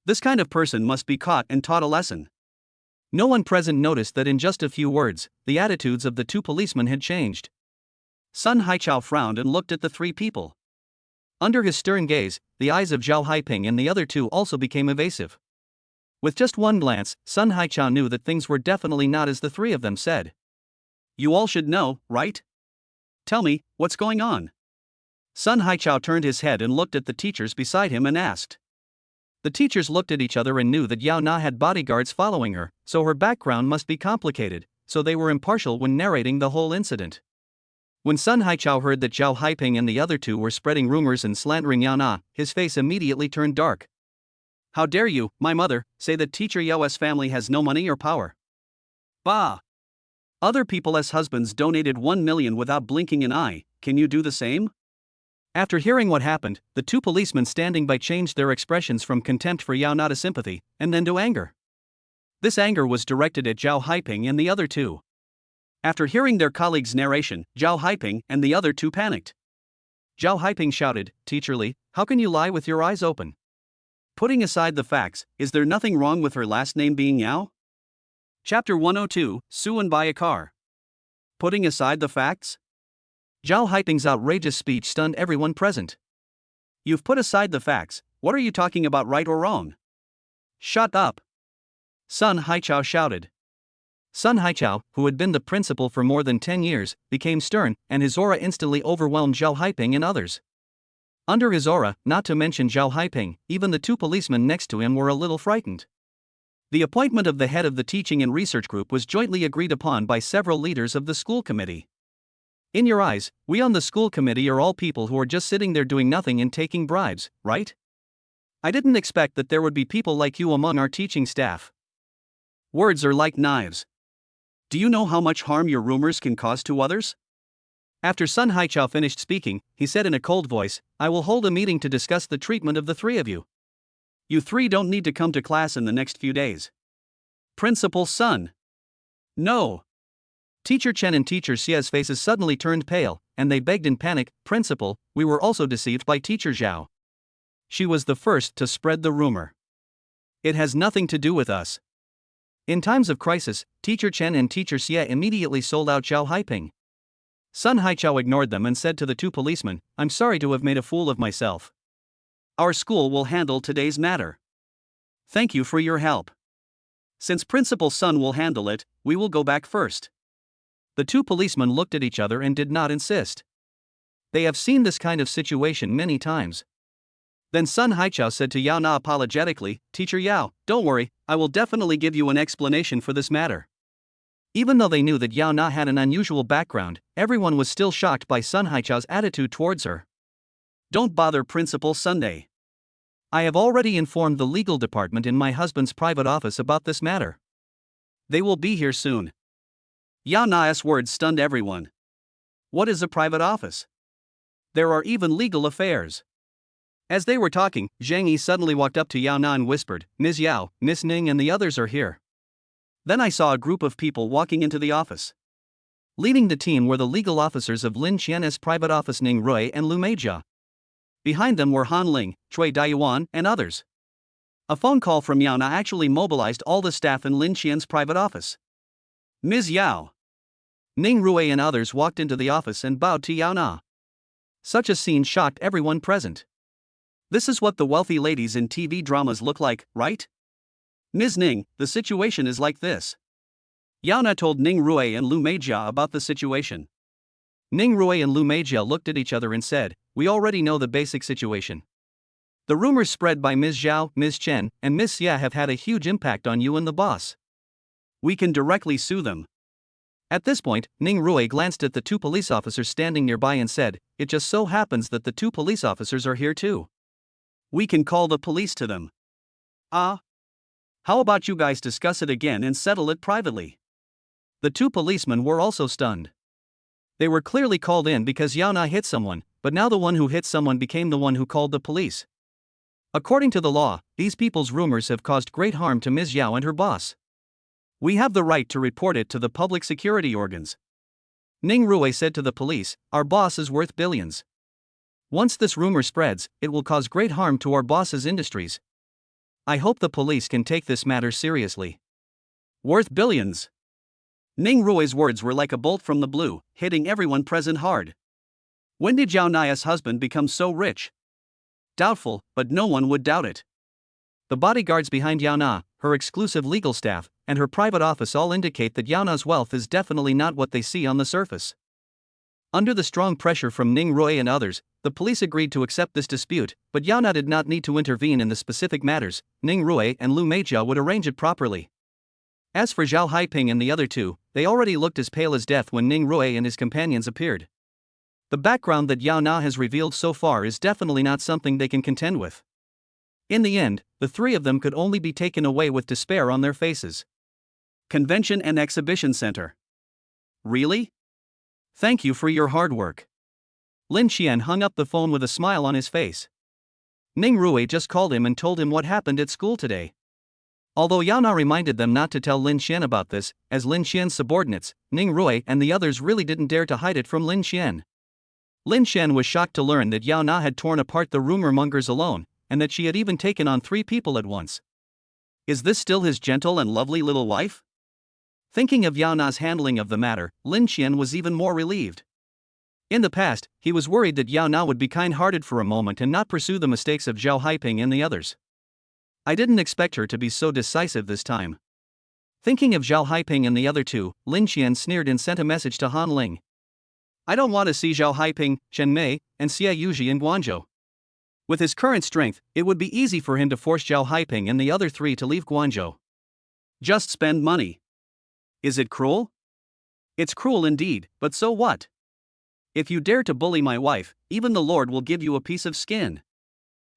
This kind of person must be caught and taught a lesson. No one present noticed that in just a few words, the attitudes of the 2 policemen had changed. Sun Haichao frowned and looked at the 3 people. Under his stern gaze, the eyes of Zhao Haiping and the other 2 also became evasive. With just one glance, Sun Haichao knew that things were definitely not as the 3 of them said. "You all should know, right? Tell me, what's going on?" Sun Haichao turned his head and looked at the teachers beside him and asked. The teachers looked at each other and knew that Yao Na had bodyguards following her, so her background must be complicated, so they were impartial when narrating the whole incident. When Sun Haichao heard that Zhao Haiping and the other 2 were spreading rumors and slandering Yao Na, his face immediately turned dark. "How dare you, my mother, say that Teacher Yao's family has no money or power? Bah! Other people's husbands donated 1 million without blinking an eye, can you do the same?" After hearing what happened, the 2 policemen standing by changed their expressions from contempt for Yao Na to sympathy, and then to anger. This anger was directed at Zhao Haiping and the other 2. After hearing their colleague's narration, Zhao Haiping and the other 2 panicked. Zhao Haiping shouted, "Teacher Li, how can you lie with your eyes open? Putting aside the facts, is there nothing wrong with her last name being Yao?" Chapter 102, Sue and Buy a Car. Putting aside the facts? Zhao Haiping's outrageous speech stunned everyone present. "You've put aside the facts, what are you talking about, right or wrong?" "Shut up!" Sun Haichao shouted. Sun Haichao, who had been the principal for more than 10 years, became stern, and his aura instantly overwhelmed Zhao Haiping and others. Under his aura, not to mention Zhao Haiping, even the 2 policemen next to him were a little frightened. The appointment of the head of the teaching and research group was jointly agreed upon by several leaders of the school committee. In your eyes, we on the school committee are all people who are just sitting there doing nothing and taking bribes, right? I didn't expect that there would be people like you among our teaching staff. Words are like knives. Do you know how much harm your rumors can cause to others? After Sun Haichao finished speaking, he said in a cold voice, "I will hold a meeting to discuss the treatment of the 3 of you. You 3 don't need to come to class in the next few days." Principal Sun. No. Teacher Chen and Teacher Xia's faces suddenly turned pale, and they begged in panic, "Principal, we were also deceived by Teacher Zhao. She was the first to spread the rumor. It has nothing to do with us. In times of crisis, Teacher Chen and Teacher Xie immediately sold out Zhao Haiping. Sun Haichao ignored them and said to the two policemen, "I'm sorry to have made a fool of myself. Our school will handle today's matter. Thank you for your help. Since Principal Sun will handle it, we will go back first." The two policemen looked at each other and did not insist. They have seen this kind of situation many times. Then Sun Haichao said to Yao Na apologetically, "Teacher Yao, don't worry, I will definitely give you an explanation for this matter." Even though they knew that Yao Na had an unusual background, everyone was still shocked by Sun Haichao's attitude towards her. "Don't bother Principal Sunday. I have already informed the legal department in my husband's private office about this matter. They will be here soon." Yao Na's words stunned everyone. What is a private office? There are even legal affairs. As they were talking, Zhang Yi suddenly walked up to Yao Na and whispered, "Ms. Yao, Miss Ning and the others are here." Then I saw a group of people walking into the office. Leading the team were the legal officers of Lin Qian's private office Ning Rui and Lu Meijia. Behind them were Han Ling, Cui Daiyuan, and others. A phone call from Yao Na actually mobilized all the staff in Lin Qian's private office. "Ms. Yao." Ning Rui and others walked into the office and bowed to Yao Na. Such a scene shocked everyone present. This is what the wealthy ladies in TV dramas look like, right? "Ms. Ning, the situation is like this." Yao Na told Ning Rui and Lu Meijia about the situation. Ning Rui and Lu Meijia looked at each other and said, "We already know the basic situation. The rumors spread by Ms. Zhao, Ms. Chen, and Ms. Xia have had a huge impact on you and the boss. We can directly sue them." At this point, Ning Rui glanced at the two police officers standing nearby and said, "It just so happens that the two police officers are here too. We can call the police to them." "Ah? How about you guys discuss it again and settle it privately?" The two policemen were also stunned. They were clearly called in because Yao Na hit someone, but now the one who hit someone became the one who called the police. According to the law, these people's rumors have caused great harm to Ms. Yao and her boss. We have the right to report it to the public security organs. Ning Rui said to the police, "Our boss is worth billions. Once this rumor spreads, it will cause great harm to our boss's industries. I hope the police can take this matter seriously." Worth billions. Ning Rui's words were like a bolt from the blue, hitting everyone present hard. When did Zhao Naya's husband become so rich? Doubtful, but no one would doubt it. The bodyguards behind Yao Na, her exclusive legal staff, and her private office all indicate that Yao Na's wealth is definitely not what they see on the surface. Under the strong pressure from Ning Rui and others, the police agreed to accept this dispute, but Yao Na did not need to intervene in the specific matters. Ning Rui and Lu Meijia would arrange it properly. As for Zhao Haiping and the other two, they already looked as pale as death when Ning Rui and his companions appeared. The background that Yao Na has revealed so far is definitely not something they can contend with. In the end, the three of them could only be taken away with despair on their faces. Convention and Exhibition Center. Really? Thank you for your hard work. Lin Qian hung up the phone with a smile on his face. Ning Rui just called him and told him what happened at school today. Although Yao Na reminded them not to tell Lin Qian about this, as Lin Qian's subordinates, Ning Rui and the others really didn't dare to hide it from Lin Qian. Lin Qian was shocked to learn that Yao Na had torn apart the rumor mongers alone, and that she had even taken on 3 people at once. Is this still his gentle and lovely little wife? Thinking of Yao Na's handling of the matter, Lin Qian was even more relieved. In the past, he was worried that Yao Na would be kind-hearted for a moment and not pursue the mistakes of Zhao Haiping and the others. I didn't expect her to be so decisive this time. Thinking of Zhao Haiping and the other two, Lin Qian sneered and sent a message to Han Ling. I don't want to see Zhao Haiping, Chen Mei, and Xie Yuji in Guangzhou. With his current strength, it would be easy for him to force Zhao Haiping and the other 3 to leave Guangzhou. Just spend money. Is it cruel? It's cruel indeed, but so what? If you dare to bully my wife, even the Lord will give you a piece of skin.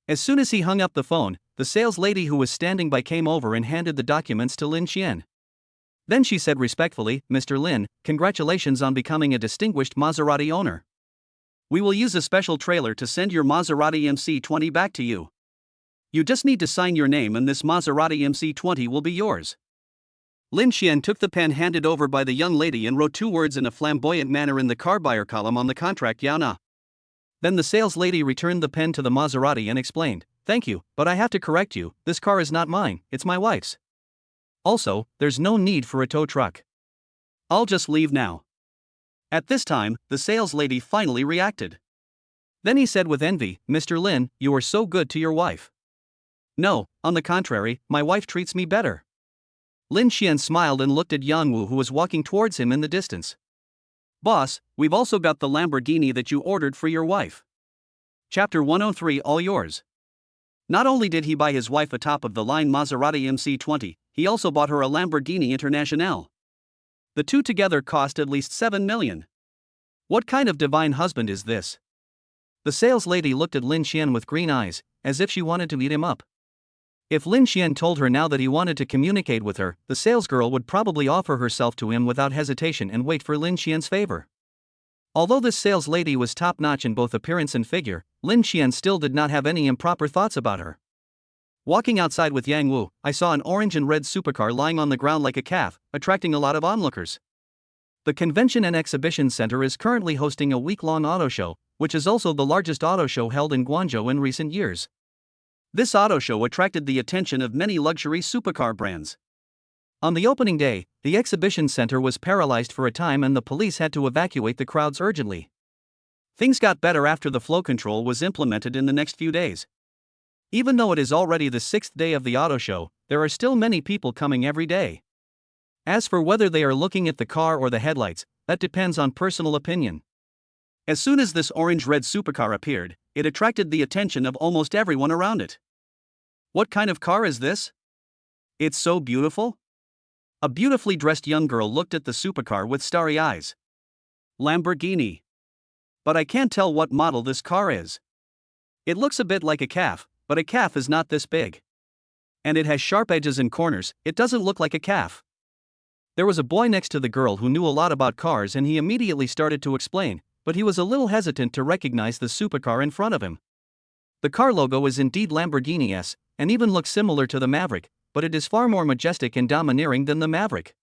As soon as he hung up the phone, the sales lady who was standing by came over and handed the documents to Lin Qian. Then she said respectfully, Mr. Lin, congratulations on becoming a distinguished Maserati owner. We will use a special trailer to send your Maserati MC20 back to you. You just need to sign your name and this Maserati MC20 will be yours. Lin Qian took the pen handed over by the young lady and wrote 2 words in a flamboyant manner in the car buyer column on the contract Yao Na. Then the sales lady returned the pen to the Maserati and explained, thank you, but I have to correct you, this car is not mine, it's my wife's. Also, there's no need for a tow truck. I'll just leave now. At this time, the sales lady finally reacted. Then he said with envy, Mr. Lin, you are so good to your wife. No, on the contrary, my wife treats me better. Lin Xian smiled and looked at Yang Wu, who was walking towards him in the distance. Boss, we've also got the Lamborghini that you ordered for your wife. Chapter 103, all yours. Not only did he buy his wife a top-of-the-line Maserati MC20, he also bought her a Lamborghini Internationale. The two together cost at least 7 million. What kind of divine husband is this? The sales lady looked at Lin Xian with green eyes, as if she wanted to eat him up. If Lin Xian told her now that he wanted to communicate with her, the salesgirl would probably offer herself to him without hesitation and wait for Lin Xian's favor. Although this sales lady was top-notch in both appearance and figure, Lin Xian still did not have any improper thoughts about her. Walking outside with Yang Wu, I saw an orange and red supercar lying on the ground like a calf, attracting a lot of onlookers. The Convention and Exhibition Center is currently hosting a week-long auto show, which is also the largest auto show held in Guangzhou in recent years. This auto show attracted the attention of many luxury supercar brands. On the opening day, the exhibition center was paralyzed for a time and the police had to evacuate the crowds urgently. Things got better after the flow control was implemented in the next few days. Even though it is already the 6th day of the auto show, there are still many people coming every day. As for whether they are looking at the car or the headlights, that depends on personal opinion. As soon as this orange-red supercar appeared, it attracted the attention of almost everyone around it. What kind of car is this? It's so beautiful. A beautifully dressed young girl looked at the supercar with starry eyes. Lamborghini. But I can't tell what model this car is. It looks a bit like a calf, but a calf is not this big. And it has sharp edges and corners, it doesn't look like a calf. There was a boy next to the girl who knew a lot about cars and he immediately started to explain, but he was a little hesitant to recognize the supercar in front of him. The car logo is indeed Lamborghini S, and even looks similar to the Maverick, but it is far more majestic and domineering than the Maverick.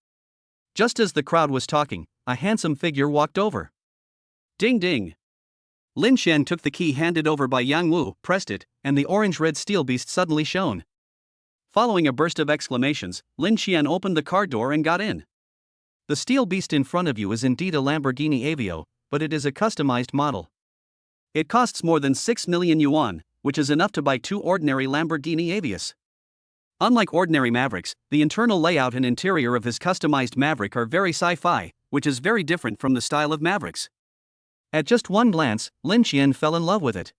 Just as the crowd was talking, a handsome figure walked over. Ding ding! Lin Xian took the key handed over by Yang Wu, pressed it, and the orange-red steel beast suddenly shone. Following a burst of exclamations, Lin Xian opened the car door and got in. The steel beast in front of you is indeed a Lamborghini Aveo, but it is a customized model. It costs more than 6 million yuan, which is enough to buy 2 ordinary Lamborghini Avios. Unlike ordinary Mavericks, the internal layout and interior of his customized Maverick are very sci-fi, which is very different from the style of Mavericks. At just one glance, Lin Xian fell in love with it.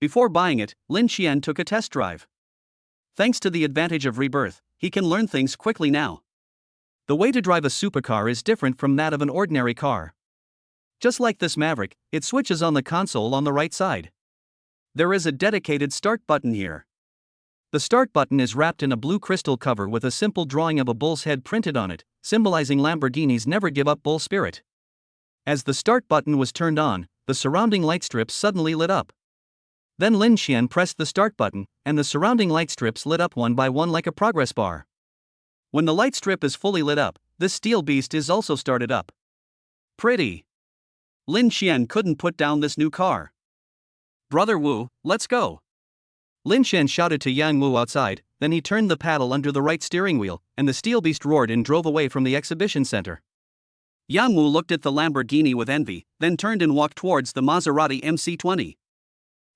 Before buying it, Lin Xian took a test drive. Thanks to the advantage of Rebirth, he can learn things quickly now. The way to drive a supercar is different from that of an ordinary car. Just like this Maverick, it switches on the console on the right side. There is a dedicated start button here. The start button is wrapped in a blue crystal cover with a simple drawing of a bull's head printed on it, symbolizing Lamborghini's never-give-up bull spirit. As the start button was turned on, the surrounding light strips suddenly lit up. Then Lin Xian pressed the start button, and the surrounding light strips lit up one by one like a progress bar. When the light strip is fully lit up, this steel beast is also started up. Pretty. Lin Xian couldn't put down this new car. Brother Wu, let's go. Lin Xian shouted to Yang Wu outside, then he turned the paddle under the right steering wheel, and the steel beast roared and drove away from the exhibition center. Yang Wu looked at the Lamborghini with envy, then turned and walked towards the Maserati MC20.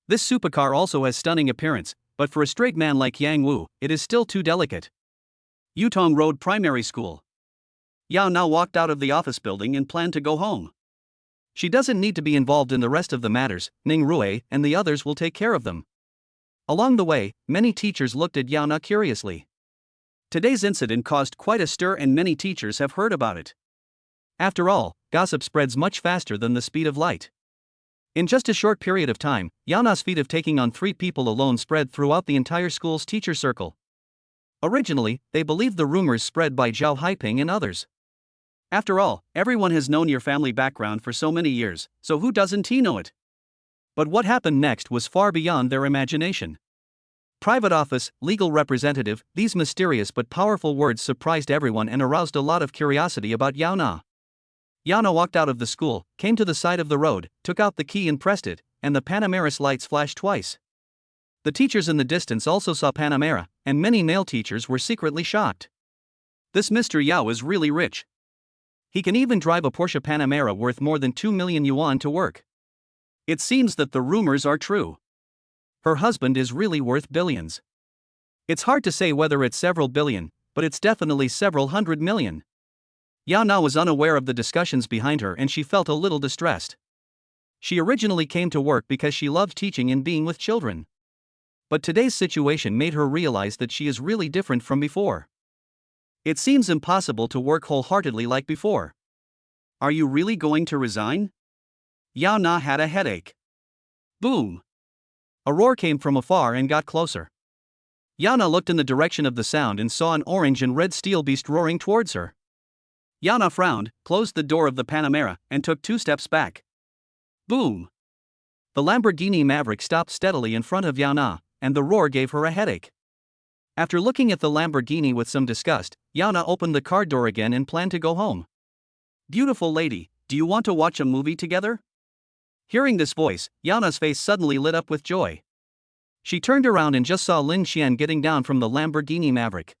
This supercar also has stunning appearance, but for a straight man like Yang Wu, it is still too delicate. Yutong Road Primary School. Yao now walked out of the office building and planned to go home. She doesn't need to be involved in the rest of the matters, Ning Rui and the others will take care of them. Along the way, many teachers looked at Yao Na curiously. Today's incident caused quite a stir and many teachers have heard about it. After all, gossip spreads much faster than the speed of light. In just a short period of time, Yao Na's feat of taking on 3 people alone spread throughout the entire school's teacher circle. Originally, they believed the rumors spread by Zhao Haiping and others. After all, everyone has known your family background for so many years, so who doesn't know it? But what happened next was far beyond their imagination. Private office, legal representative, these mysterious but powerful words surprised everyone and aroused a lot of curiosity about Yao Na. Yao Na walked out of the school, came to the side of the road, took out the key and pressed it, and the Panameras lights flashed twice. The teachers in the distance also saw Panamera, and many male teachers were secretly shocked. This Mr. Yao is really rich. He can even drive a Porsche Panamera worth more than 2 million yuan to work. It seems that the rumors are true. Her husband is really worth billions. It's hard to say whether it's several billion, but it's definitely several hundred million. Yana was unaware of the discussions behind her and she felt a little distressed. She originally came to work because she loved teaching and being with children. But today's situation made her realize that she is really different from before. It seems impossible to work wholeheartedly like before. Are you really going to resign? Yana had a headache. Boom! A roar came from afar and got closer. Yana looked in the direction of the sound and saw an orange and red steel beast roaring towards her. Yana frowned, closed the door of the Panamera, and took 2 steps back. Boom! The Lamborghini Maverick stopped steadily in front of Yana, and the roar gave her a headache. After looking at the Lamborghini with some disgust, Yana opened the car door again and planned to go home. Beautiful lady, do you want to watch a movie together? Hearing this voice, Yana's face suddenly lit up with joy. She turned around and just saw Lin Xian getting down from the Lamborghini Maverick.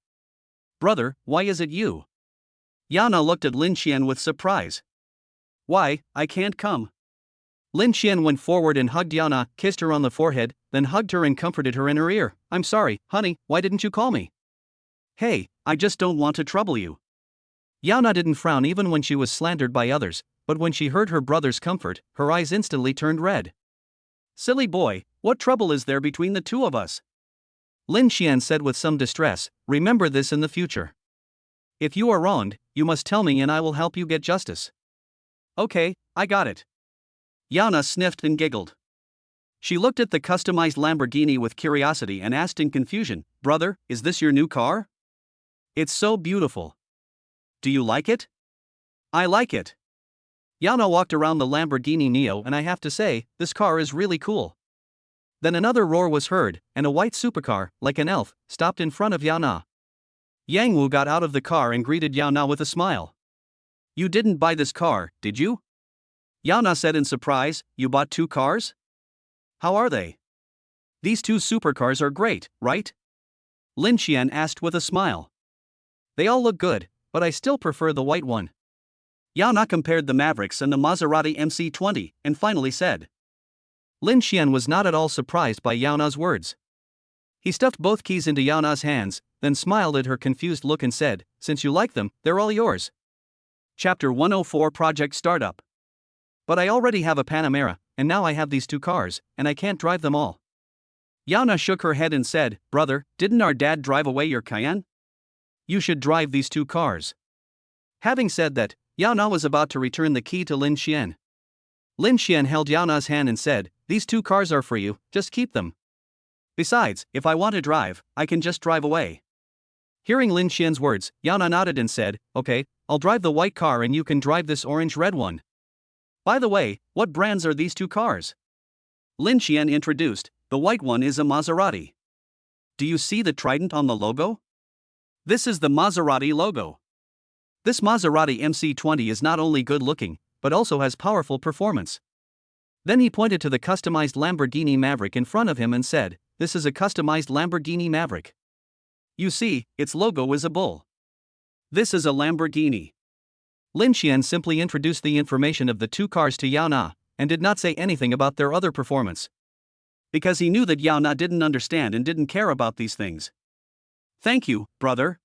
Brother, why is it you? Yana looked at Lin Xian with surprise. Why, I can't come. Lin Xian went forward and hugged Yana, kissed her on the forehead, then hugged her and comforted her in her ear. I'm sorry, honey, why didn't you call me? Hey, I just don't want to trouble you. Yana didn't frown even when she was slandered by others, but when she heard her brother's comfort, her eyes instantly turned red. Silly boy, what trouble is there between the two of us? Lin Xian said with some distress, remember this in the future. If you are wronged, you must tell me and I will help you get justice. Okay, I got it. Yana sniffed and giggled. She looked at the customized Lamborghini with curiosity and asked in confusion, Brother, is this your new car? It's so beautiful. Do you like it? I like it. Yana walked around the Lamborghini Neo and I have to say, this car is really cool. Then another roar was heard, and a white supercar, like an elf, stopped in front of Yana. Yang Wu got out of the car and greeted Yana with a smile. You didn't buy this car, did you? Yana said in surprise, you bought 2 cars? How are they? These 2 supercars are great, right? Lin Xian asked with a smile. They all look good, but I still prefer the white one. Yana compared the Mavericks and the Maserati MC20, and finally said. Lin Xian was not at all surprised by Yana's words. He stuffed both keys into Yana's hands, then smiled at her confused look and said, since you like them, they're all yours. Chapter 104 Project Startup. But I already have a Panamera, and now I have these 2 cars, and I can't drive them all. Yana shook her head and said, Brother, didn't our dad drive away your Cayenne? You should drive these 2 cars. Having said that, Yana was about to return the key to Lin Xian. Lin Xian held Yana's hand and said, these 2 cars are for you, just keep them. Besides, if I want to drive, I can just drive away. Hearing Lin Xian's words, Yana nodded and said, okay, I'll drive the white car and you can drive this orange-red one. By the way, what brands are these 2 cars? Lin Xian introduced, the white one is a Maserati. Do you see the trident on the logo? This is the Maserati logo. This Maserati MC20 is not only good-looking, but also has powerful performance. Then he pointed to the customized Lamborghini Maverick in front of him and said, this is a customized Lamborghini Maverick. You see, its logo is a bull. This is a Lamborghini. Lin Xian simply introduced the information of the 2 cars to Yana, and did not say anything about their other performance. Because he knew that Yana didn't understand and didn't care about these things. Thank you, brother.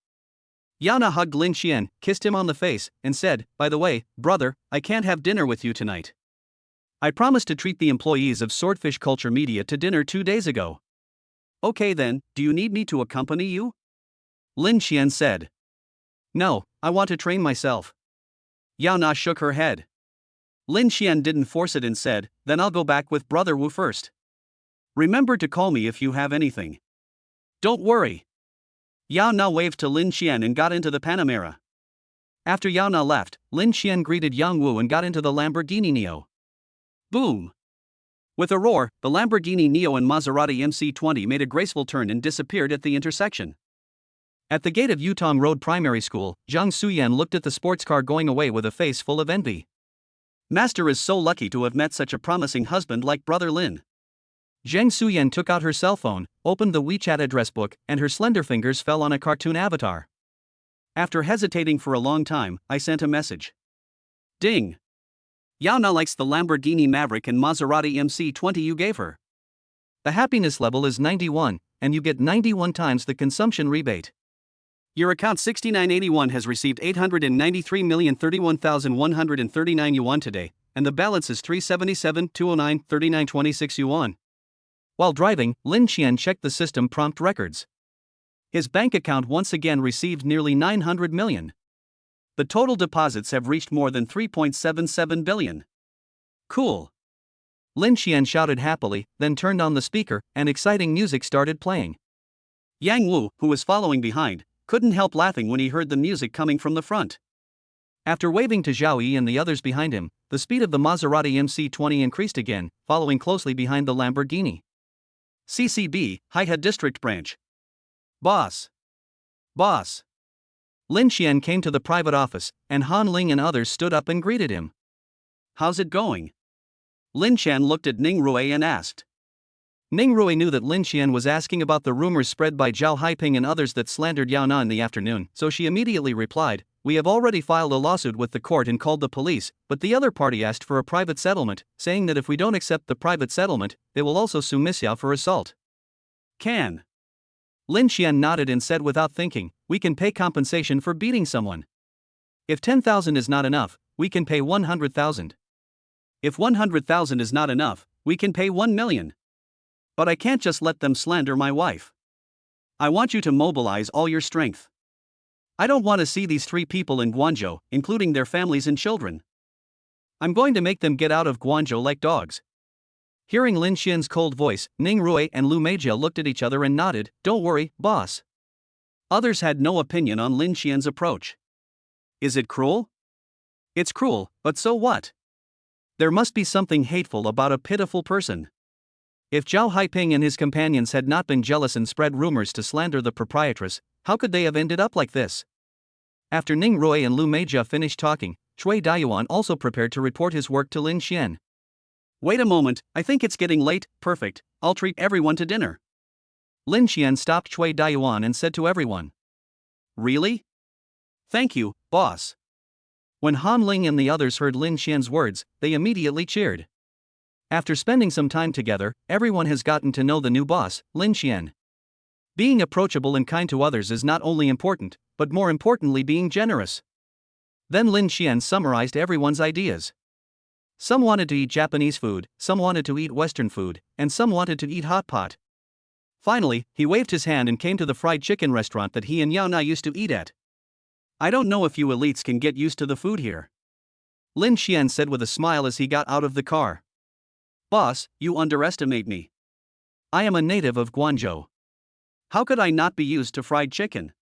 Yana hugged Lin Xian, kissed him on the face, and said, by the way, brother, I can't have dinner with you tonight. I promised to treat the employees of Swordfish Culture Media to dinner 2 days ago. Okay then, do you need me to accompany you? Lin Xian said. No, I want to train myself. Yana shook her head. Lin Xian didn't force it and said, then I'll go back with Brother Wu first. Remember to call me if you have anything. Don't worry. Yana waved to Lin Xian and got into the Panamera. After Yana left, Lin Xian greeted Yang Wu and got into the Lamborghini Neo. Boom! With a roar, the Lamborghini Neo and Maserati MC20 made a graceful turn and disappeared at the intersection. At the gate of Yutong Road Primary School, Zhang Suyan looked at the sports car going away with a face full of envy. Master is so lucky to have met such a promising husband like Brother Lin. Zhang Suyan took out her cell phone, opened the WeChat address book, and her slender fingers fell on a cartoon avatar. After hesitating for a long time, I sent a message. Ding! Yauna likes the Lamborghini Maverick and Maserati MC20 you gave her. The happiness level is 91, and you get 91 times the consumption rebate. Your account 6981 has received 893,031,139 yuan today, and the balance is 377,209,3926 yuan. While driving, Lin Qian checked the system prompt records. His bank account once again received nearly 900 million. The total deposits have reached more than 3.77 billion. Cool! Lin Qian shouted happily, then turned on the speaker, and exciting music started playing. Yang Wu, who was following behind, couldn't help laughing when he heard the music coming from the front. After waving to Zhao Yi and the others behind him, the speed of the Maserati MC20 increased again, following closely behind the Lamborghini. CCB, Haihe District Branch. Boss! Boss! Lin Qian came to the private office, and Han Ling and others stood up and greeted him. How's it going? Lin Qian looked at Ning Rui and asked. Ning Rui knew that Lin Qian was asking about the rumors spread by Zhao Haiping and others that slandered Yao Na in the afternoon, so she immediately replied, "We have already filed a lawsuit with the court and called the police, but the other party asked for a private settlement, saying that if we don't accept the private settlement, they will also sue Miss Yao for assault." Can. Lin Qian nodded and said without thinking, "We can pay compensation for beating someone. If 10,000 is not enough, we can pay 100,000. If 100,000 is not enough, we can pay 1 million. But I can't just let them slander my wife. I want you to mobilize all your strength. I don't want to see these 3 people in Guangzhou, including their families and children. I'm going to make them get out of Guangzhou like dogs." Hearing Lin Qian's cold voice, Ning Rui and Lu Meijia looked at each other and nodded, "Don't worry, boss." Others had no opinion on Lin Qian's approach. Is it cruel? It's cruel, but so what? There must be something hateful about a pitiful person. If Zhao Haiping and his companions had not been jealous and spread rumors to slander the proprietress, how could they have ended up like this? After Ning Rui and Lu Meijia finished talking, Cui Daiyuan also prepared to report his work to Lin Qian. Wait a moment, I think it's getting late. Perfect, I'll treat everyone to dinner. Lin Qian stopped Cui Daiyuan and said to everyone. Really? Thank you, boss. When Han Ling and the others heard Lin Qian's words, they immediately cheered. After spending some time together, everyone has gotten to know the new boss, Lin Qian. Being approachable and kind to others is not only important, but more importantly being generous. Then Lin Qian summarized everyone's ideas. Some wanted to eat Japanese food, some wanted to eat Western food, and some wanted to eat hot pot. Finally, he waved his hand and came to the fried chicken restaurant that he and Yao Na used to eat at. I don't know if you elites can get used to the food here. Lin Qian said with a smile as he got out of the car. Boss, you underestimate me. I am a native of Guangzhou. How could I not be used to fried chicken?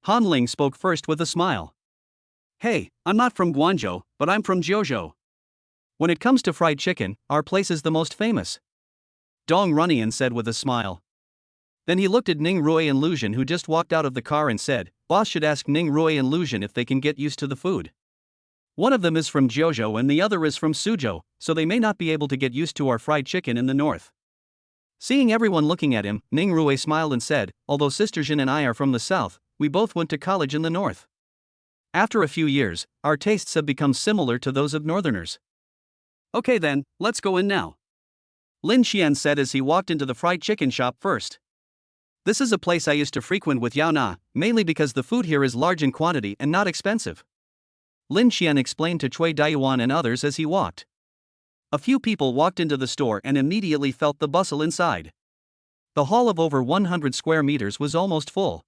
Han Ling spoke first with a smile. Hey, I'm not from Guangzhou, but I'm from Jiuzhou. When it comes to fried chicken, our place is the most famous. Dong Runian said with a smile. Then he looked at Ning Rui and Lu Zhen who just walked out of the car and said, Boss should ask Ning Rui and Lu Zhen if they can get used to the food. One of them is from Jiuzhou and the other is from Suzhou, so they may not be able to get used to our fried chicken in the north. Seeing everyone looking at him, Ning Rui smiled and said, although Sister Zhen and I are from the south, we both went to college in the north. After a few years, our tastes have become similar to those of northerners. Okay then, let's go in now. Lin Qian said as he walked into the fried chicken shop first. This is a place I used to frequent with Yao Na, mainly because the food here is large in quantity and not expensive. Lin Qian explained to Cui Daiyuan and others as he walked. A few people walked into the store and immediately felt the bustle inside. The hall of over 100 square meters was almost full.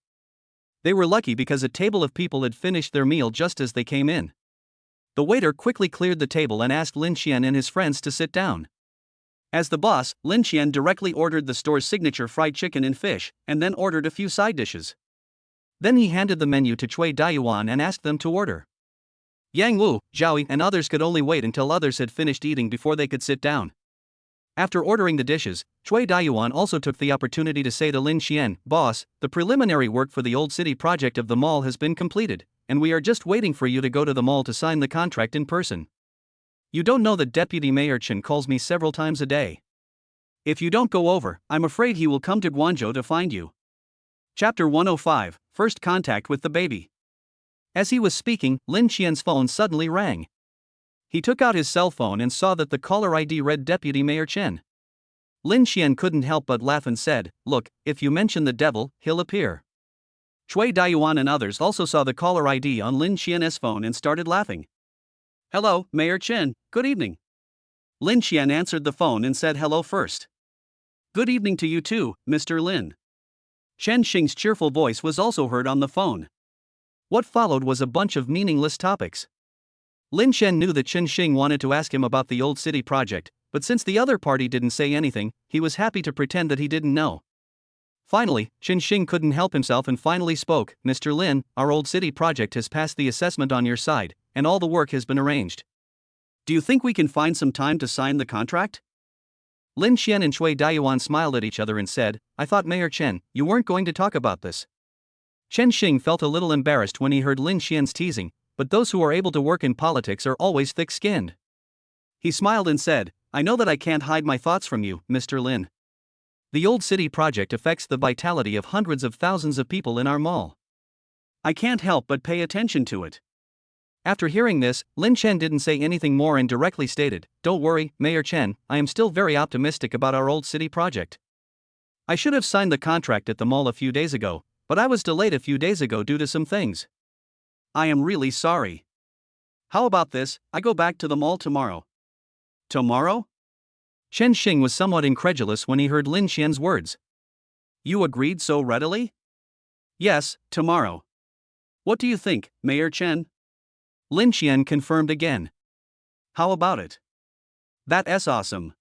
They were lucky because a table of people had finished their meal just as they came in. The waiter quickly cleared the table and asked Lin Qian and his friends to sit down. As the boss, Lin Qian directly ordered the store's signature fried chicken and fish, and then ordered a few side dishes. Then he handed the menu to Cui Daiyuan and asked them to order. Yang Wu, Zhao Yi and others could only wait until others had finished eating before they could sit down. After ordering the dishes, Cui Daiyuan also took the opportunity to say to Lin Qian, Boss, the preliminary work for the Old City project of the mall has been completed, and we are just waiting for you to go to the mall to sign the contract in person. You don't know that Deputy Mayor Chen calls me several times a day. If you don't go over, I'm afraid he will come to Guangzhou to find you. Chapter 105, First Contact with the Baby. As he was speaking, Lin Qian's phone suddenly rang. He took out his cell phone and saw that the caller ID read Deputy Mayor Chen. Lin Qian couldn't help but laugh and said, "Look, if you mention the devil, he'll appear." Cui Daiyuan and others also saw the caller ID on Lin Qian's phone and started laughing. "Hello, Mayor Chen, good evening." Lin Qian answered the phone and said hello first. "Good evening to you too, Mr. Lin." Chen Xing's cheerful voice was also heard on the phone. What followed was a bunch of meaningless topics. Lin Chen knew that Chen Xing wanted to ask him about the old city project, but since the other party didn't say anything, he was happy to pretend that he didn't know. Finally, Chen Xing couldn't help himself and finally spoke, "Mr. Lin, our old city project has passed the assessment on your side, and all the work has been arranged. Do you think we can find some time to sign the contract?" Lin Qian and Cui Daiyuan smiled at each other and said, "I thought Mayor Chen, you weren't going to talk about this." Chen Xing felt a little embarrassed when he heard Lin Qian's teasing, but those who are able to work in politics are always thick-skinned. He smiled and said, "I know that I can't hide my thoughts from you, Mr. Lin. The old city project affects the vitality of hundreds of thousands of people in our mall. I can't help but pay attention to it." After hearing this, Lin Chen didn't say anything more and directly stated, "Don't worry, Mayor Chen, I am still very optimistic about our old city project. I should have signed the contract at the mall a few days ago, but I was delayed a few days ago due to some things. I am really sorry. How about this, I go back to the mall tomorrow." "Tomorrow?" Chen Xing was somewhat incredulous when he heard Lin Qian's words. "You agreed so readily?" "Yes, tomorrow. What do you think, Mayor Chen?" Lin Qian confirmed again. "How about it?" "That's awesome."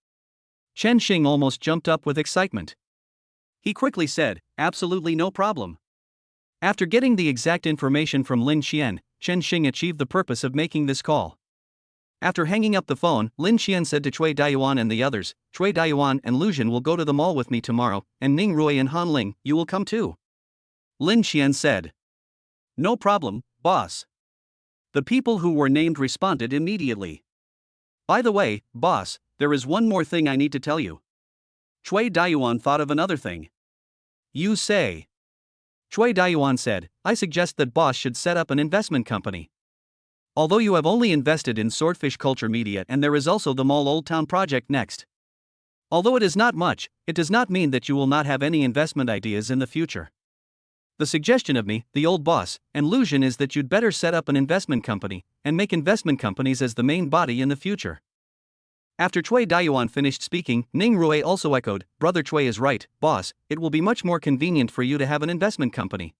Chen Xing almost jumped up with excitement. He quickly said, "Absolutely no problem." After getting the exact information from Lin Qian, Chen Xing achieved the purpose of making this call. After hanging up the phone, Lin Qian said to Cui Daiyuan and the others, "Cui Daiyuan and Lu Zhen will go to the mall with me tomorrow, and Ning Rui and Han Ling, you will come too." Lin Qian said, "No problem, boss." The people who were named responded immediately. "By the way, boss, there is one more thing I need to tell you." Cui Daiyuan thought of another thing. "You say?" Cui Daiyuan said, "I suggest that boss should set up an investment company. Although you have only invested in Swordfish Culture Media and there is also the Mall Old Town project next. Although it is not much, it does not mean that you will not have any investment ideas in the future. The suggestion of me, the old boss, and Lu Zhen is that you'd better set up an investment company, and make investment companies as the main body in the future." After Cui Daiyuan finished speaking, Ning Rui also echoed, "Brother Cui is right, boss, it will be much more convenient for you to have an investment company."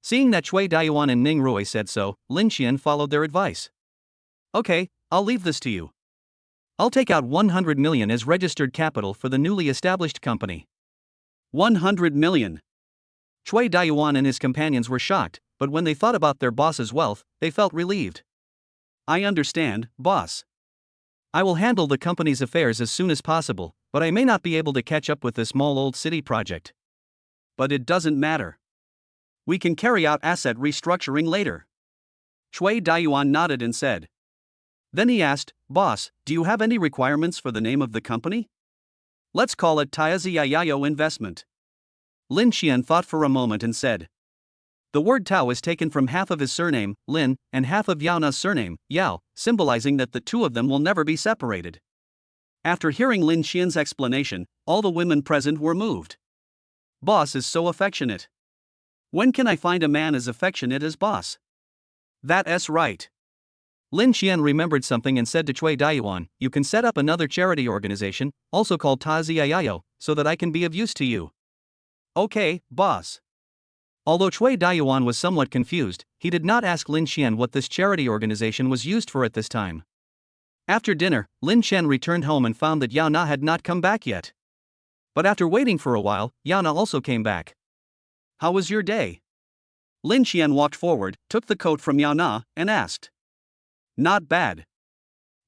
Seeing that Cui Daiyuan and Ning Rui said so, Lin Qian followed their advice. "Okay, I'll leave this to you. I'll take out 100 million as registered capital for the newly established company." 100 million. Cui Daiyuan and his companions were shocked, but when they thought about their boss's wealth, they felt relieved. "I understand, boss. I will handle the company's affairs as soon as possible, but I may not be able to catch up with this Mall Old City project. But it doesn't matter. We can carry out asset restructuring later." Cui Daiyuan nodded and said. Then he asked, "Boss, do you have any requirements for the name of the company?" "Let's call it Taiaziyayo Investment." Lin Qian thought for a moment and said. The word Tao is taken from half of his surname, Lin, and half of Yao Na's surname, Yao, symbolizing that the two of them will never be separated. After hearing Lin Qian's explanation, all the women present were moved. "Boss is so affectionate. When can I find a man as affectionate as boss?" "That's right." Lin Qian remembered something and said to Cui Daiyuan, "You can set up another charity organization, also called Taziayayo, so that I can be of use to you." "Okay, boss." Although Cui Daiyuan was somewhat confused, he did not ask Lin Qian what this charity organization was used for at this time. After dinner, Lin Qian returned home and found that Yao Na had not come back yet. But after waiting for a while, Yao Na also came back. "How was your day?" Lin Qian walked forward, took the coat from Yao Na, and asked. "Not bad,"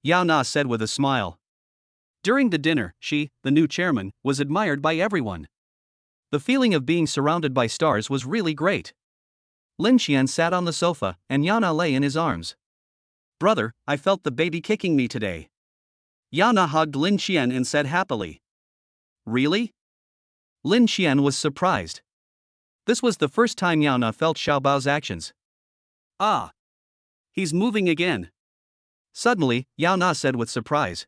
Yao Na said with a smile. During the dinner, she, the new chairman, was admired by everyone. The feeling of being surrounded by stars was really great. Lin Qian sat on the sofa, and Yao Na lay in his arms. "Brother, I felt the baby kicking me today." Yao Na hugged Lin Qian and said happily. "Really?" Lin Qian was surprised. This was the first time Yao Na felt Xiao Bao's actions. Ah! He's moving again. Suddenly, Yao Na said with surprise.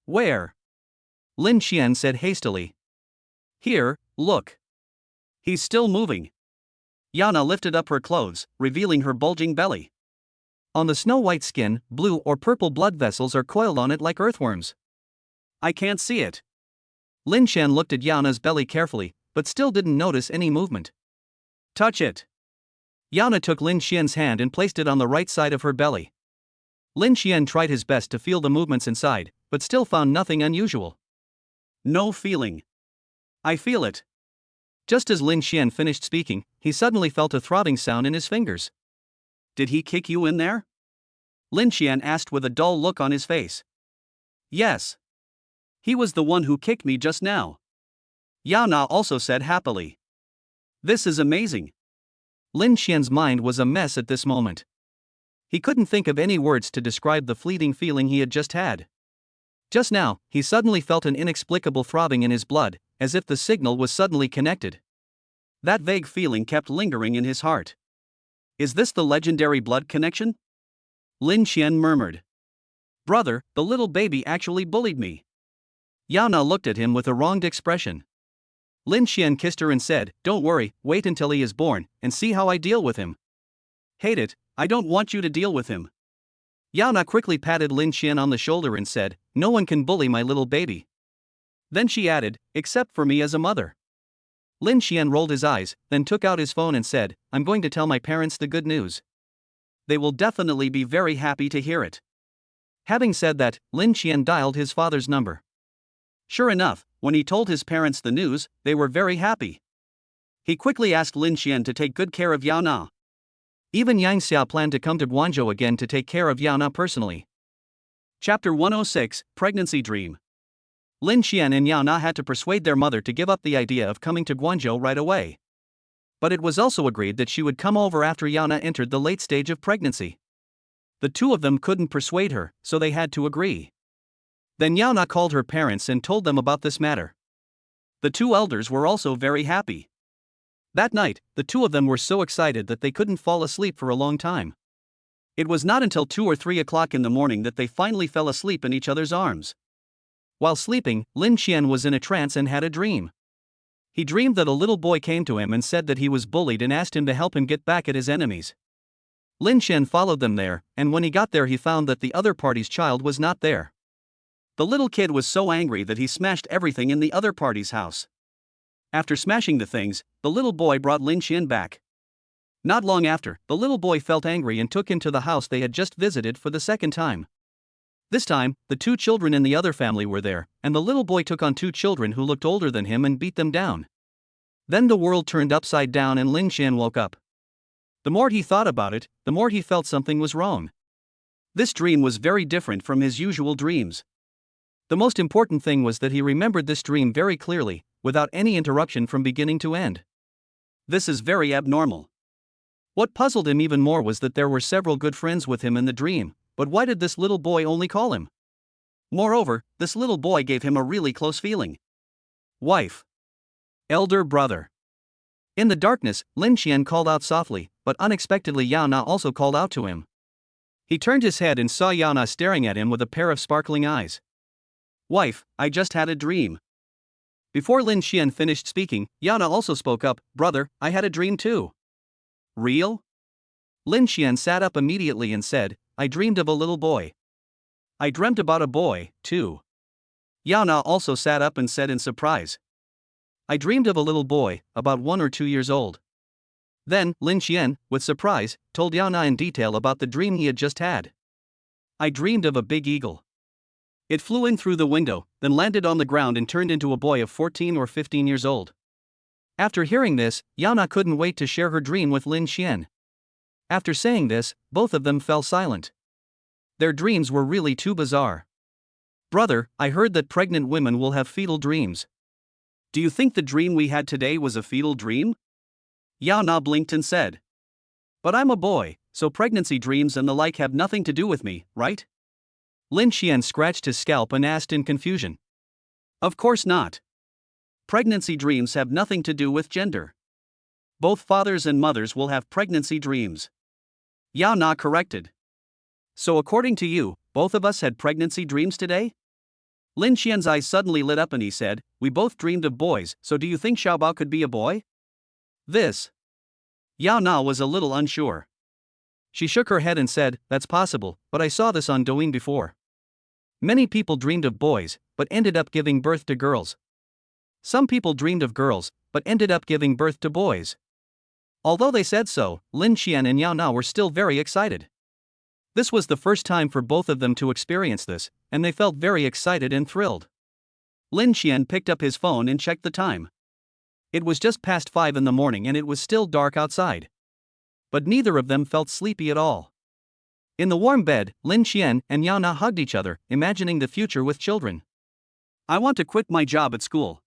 Where? Lin Xian said hastily. Here, look. He's still moving. Yao Na lifted up her clothes, revealing her bulging belly. On the snow-white skin, blue or purple blood vessels are coiled on it like earthworms. I can't see it. Lin Xian looked at Yao Na's belly carefully, but still didn't notice any movement. Touch it. Yao Na took Lin Xian's hand and placed it on the right side of her belly. Lin Xian tried his best to feel the movements inside, but still found nothing unusual. No feeling. I feel it. Just as Lin Xian finished speaking, he suddenly felt a throbbing sound in his fingers. Did he kick you in there? Lin Xian asked with a dull look on his face. Yes. He was the one who kicked me just now. Yao Na also said happily. This is amazing. Lin Xian's mind was a mess at this moment. He couldn't think of any words to describe the fleeting feeling he had just had. Just now, he suddenly felt an inexplicable throbbing in his blood, as if the signal was suddenly connected. That vague feeling kept lingering in his heart. Is this the legendary blood connection? Lin Xian murmured. Brother, the little baby actually bullied me. Yao Na looked at him with a wronged expression. Lin Xian kissed her and said, Don't worry, wait until he is born, and see how I deal with him. Hate it, I don't want you to deal with him. Yao Na quickly patted Lin Xian on the shoulder and said, No one can bully my little baby. Then she added, except for me as a mother. Lin Xian rolled his eyes, then took out his phone and said, I'm going to tell my parents the good news. They will definitely be very happy to hear it. Having said that, Lin Xian dialed his father's number. Sure enough, when he told his parents the news, they were very happy. He quickly asked Lin Xian to take good care of Yao Na. Even Yang Xia planned to come to Guangzhou again to take care of Yao Na personally. Chapter 106, Pregnancy Dream. Lin Xian and Yao Na had to persuade their mother to give up the idea of coming to Guangzhou right away. But it was also agreed that she would come over after Yao Na entered the late stage of pregnancy. The two of them couldn't persuade her, so they had to agree. Then Yao Na called her parents and told them about this matter. The two elders were also very happy. That night, the two of them were so excited that they couldn't fall asleep for a long time. It was not until 2 or 3 o'clock in the morning that they finally fell asleep in each other's arms. While sleeping, Lin Xian was in a trance and had a dream. He dreamed that a little boy came to him and said that he was bullied and asked him to help him get back at his enemies. Lin Xian followed them there, and when he got there he found that the other party's child was not there. The little kid was so angry that he smashed everything in the other party's house. After smashing the things, the little boy brought Lin Xian back. Not long after, the little boy felt angry and took him to the house they had just visited for the second time. This time, the two children in the other family were there, and the little boy took on two children who looked older than him and beat them down. Then the world turned upside down and Lin Xian woke up. The more he thought about it, the more he felt something was wrong. This dream was very different from his usual dreams. The most important thing was that he remembered this dream very clearly, without any interruption from beginning to end. This is very abnormal. What puzzled him even more was that there were several good friends with him in the dream, but why did this little boy only call him? Moreover, this little boy gave him a really close feeling. Wife. Elder brother. In the darkness, Lin Xian called out softly, but unexpectedly Yao Na also called out to him. He turned his head and saw Yao Na staring at him with a pair of sparkling eyes. Wife, I just had a dream. Before Lin Xian finished speaking, Yao Na also spoke up, Brother, I had a dream too. Real? Lin Xian sat up immediately and said, I dreamed of a little boy. I dreamt about a boy, too. Yao Na also sat up and said in surprise. I dreamed of a little boy, about 1 or 2 years old. Then, Lin Xian, with surprise, told Yao Na in detail about the dream he had just had. I dreamed of a big eagle. It flew in through the window, then landed on the ground and turned into a boy of 14 or 15 years old. After hearing this, Yao Na couldn't wait to share her dream with Lin Xian. After saying this, both of them fell silent. Their dreams were really too bizarre. Brother, I heard that pregnant women will have fetal dreams. Do you think the dream we had today was a fetal dream? Yao Na blinked and said. But I'm a boy, so pregnancy dreams and the like have nothing to do with me, right? Lin Xian scratched his scalp and asked in confusion. Of course not. Pregnancy dreams have nothing to do with gender. Both fathers and mothers will have pregnancy dreams. Yao Na corrected. So according to you, both of us had pregnancy dreams today? Lin Xian's eyes suddenly lit up and he said, we both dreamed of boys, so do you think Xiaobao could be a boy? This. Yao Na was a little unsure. She shook her head and said, that's possible, but I saw this on Douyin before. Many people dreamed of boys, but ended up giving birth to girls. Some people dreamed of girls, but ended up giving birth to boys. Although they said so, Lin Xian and Yao Na were still very excited. This was the first time for both of them to experience this, and they felt very excited and thrilled. Lin Xian picked up his phone and checked the time. It was just past 5 in the morning and it was still dark outside. But neither of them felt sleepy at all. In the warm bed, Lin Xian and Yao Na hugged each other, imagining the future with children. I want to quit my job at school.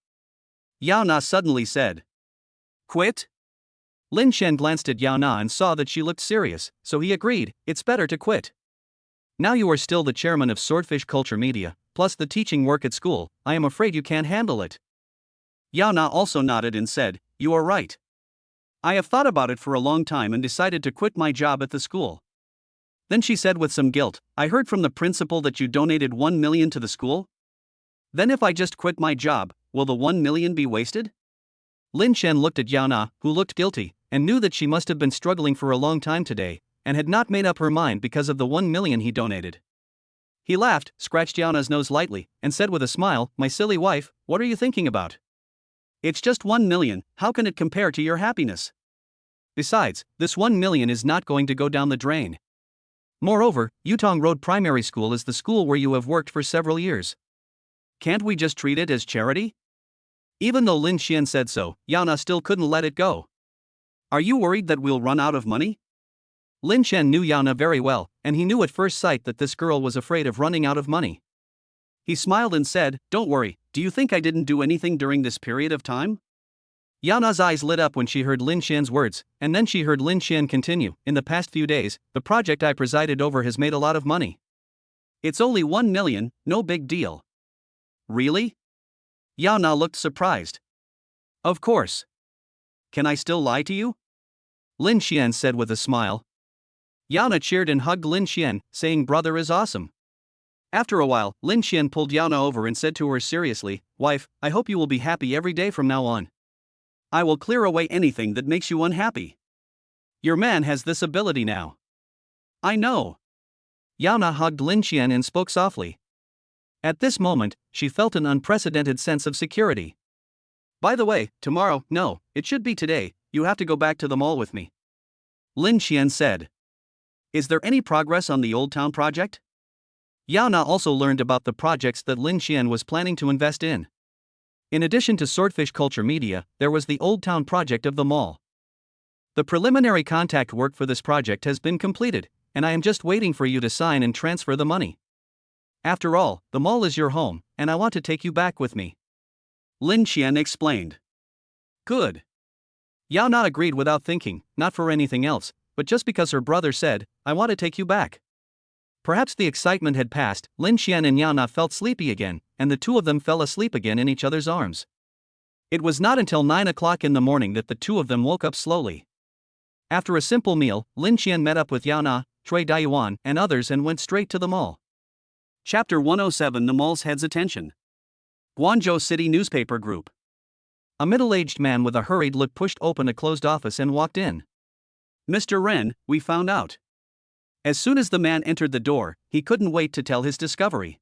Yao Na suddenly said. Quit? Lin Xian glanced at Yao Na and saw that she looked serious, so he agreed, it's better to quit. Now you are still the chairman of Swordfish Culture Media, plus the teaching work at school, I am afraid you can't handle it. Yao Na also nodded and said, you are right. I have thought about it for a long time and decided to quit my job at the school. Then she said with some guilt, I heard from the principal that you donated 1 million to the school? Then if I just quit my job, will the 1 million be wasted? Lin Xian looked at Yao Na, who looked guilty, and knew that she must have been struggling for a long time today, and had not made up her mind because of the 1 million he donated. He laughed, scratched Yao Na's nose lightly, and said with a smile, my silly wife, what are you thinking about? It's just 1 million, how can it compare to your happiness? Besides, this 1 million is not going to go down the drain. Moreover, Yutong Road Primary School is the school where you have worked for several years. Can't we just treat it as charity? Even though Lin Xian said so, Yao Na still couldn't let it go. Are you worried that we'll run out of money? Lin Xian knew Yao Na very well, and he knew at first sight that this girl was afraid of running out of money. He smiled and said, don't worry, do you think I didn't do anything during this period of time? Yao Na's eyes lit up when she heard Lin Xian's words, and then she heard Lin Xian continue, in the past few days, the project I presided over has made a lot of money. It's only 1 million, no big deal. Really? Yao Na looked surprised. Of course. Can I still lie to you? Lin Xian said with a smile. Yao Na cheered and hugged Lin Xian, saying brother is awesome. After a while, Lin Xian pulled Yao Na over and said to her seriously, wife, I hope you will be happy every day from now on. I will clear away anything that makes you unhappy. Your man has this ability now. I know. Yao Na hugged Lin Xian and spoke softly. At this moment, she felt an unprecedented sense of security. By the way, tomorrow, no, it should be today, you have to go back to the mall with me. Lin Xian said. Is there any progress on the Old Town project? Yao Na also learned about the projects that Lin Xian was planning to invest in. In addition to Swordfish Culture Media, there was the Old Town project of the mall. The preliminary contact work for this project has been completed, and I am just waiting for you to sign and transfer the money. After all, the mall is your home, and I want to take you back with me. Lin Xian explained. Good. Yao Na agreed without thinking, not for anything else, but just because her brother said, I want to take you back. Perhaps the excitement had passed, Lin Xian and Yao Na felt sleepy again, and the two of them fell asleep again in each other's arms. It was not until 9 o'clock in the morning that the two of them woke up slowly. After a simple meal, Lin Xian met up with Yao Na, Cui Daiyuan, and others and went straight to the mall. Chapter 107 The Mall's Head's Attention. Guangzhou City Newspaper Group. A middle-aged man with a hurried look pushed open a closed office and walked in. Mr. Ren, we found out. As soon as the man entered the door, he couldn't wait to tell his discovery.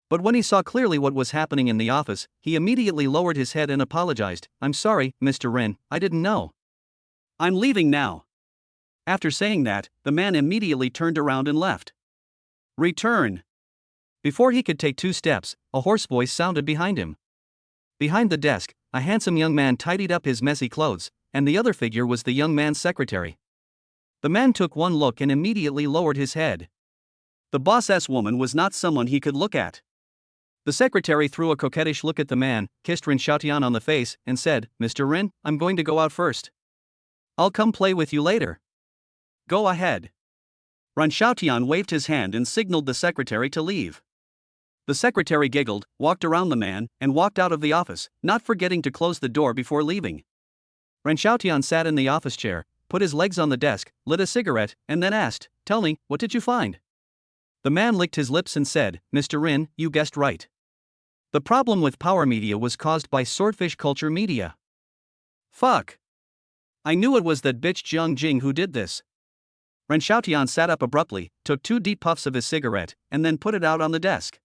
But when he saw clearly what was happening in the office, he immediately lowered his head and apologized. I'm sorry, Mr. Ren, I didn't know. I'm leaving now. After saying that, the man immediately turned around and left. Return. Before he could take 2 steps, a hoarse voice sounded behind him. Behind the desk, a handsome young man tidied up his messy clothes, and the other figure was the young man's secretary. The man took one look and immediately lowered his head. The boss's woman was not someone he could look at. The secretary threw a coquettish look at the man, kissed Ren Xiaotian on the face, and said, Mr. Ren, I'm going to go out first. I'll come play with you later. Go ahead. Ren Xiaotian waved his hand and signaled the secretary to leave. The secretary giggled, walked around the man, and walked out of the office, not forgetting to close the door before leaving. Ren Xiaotian sat in the office chair, put his legs on the desk, lit a cigarette, and then asked, "Tell me, what did you find?" The man licked his lips and said, "Mr. Rin, you guessed right. The problem with power media was caused by swordfish culture media." Fuck. I knew it was that bitch Jiang Jing who did this. Ren Xiaotian sat up abruptly, took 2 deep puffs of his cigarette, and then put it out on the desk.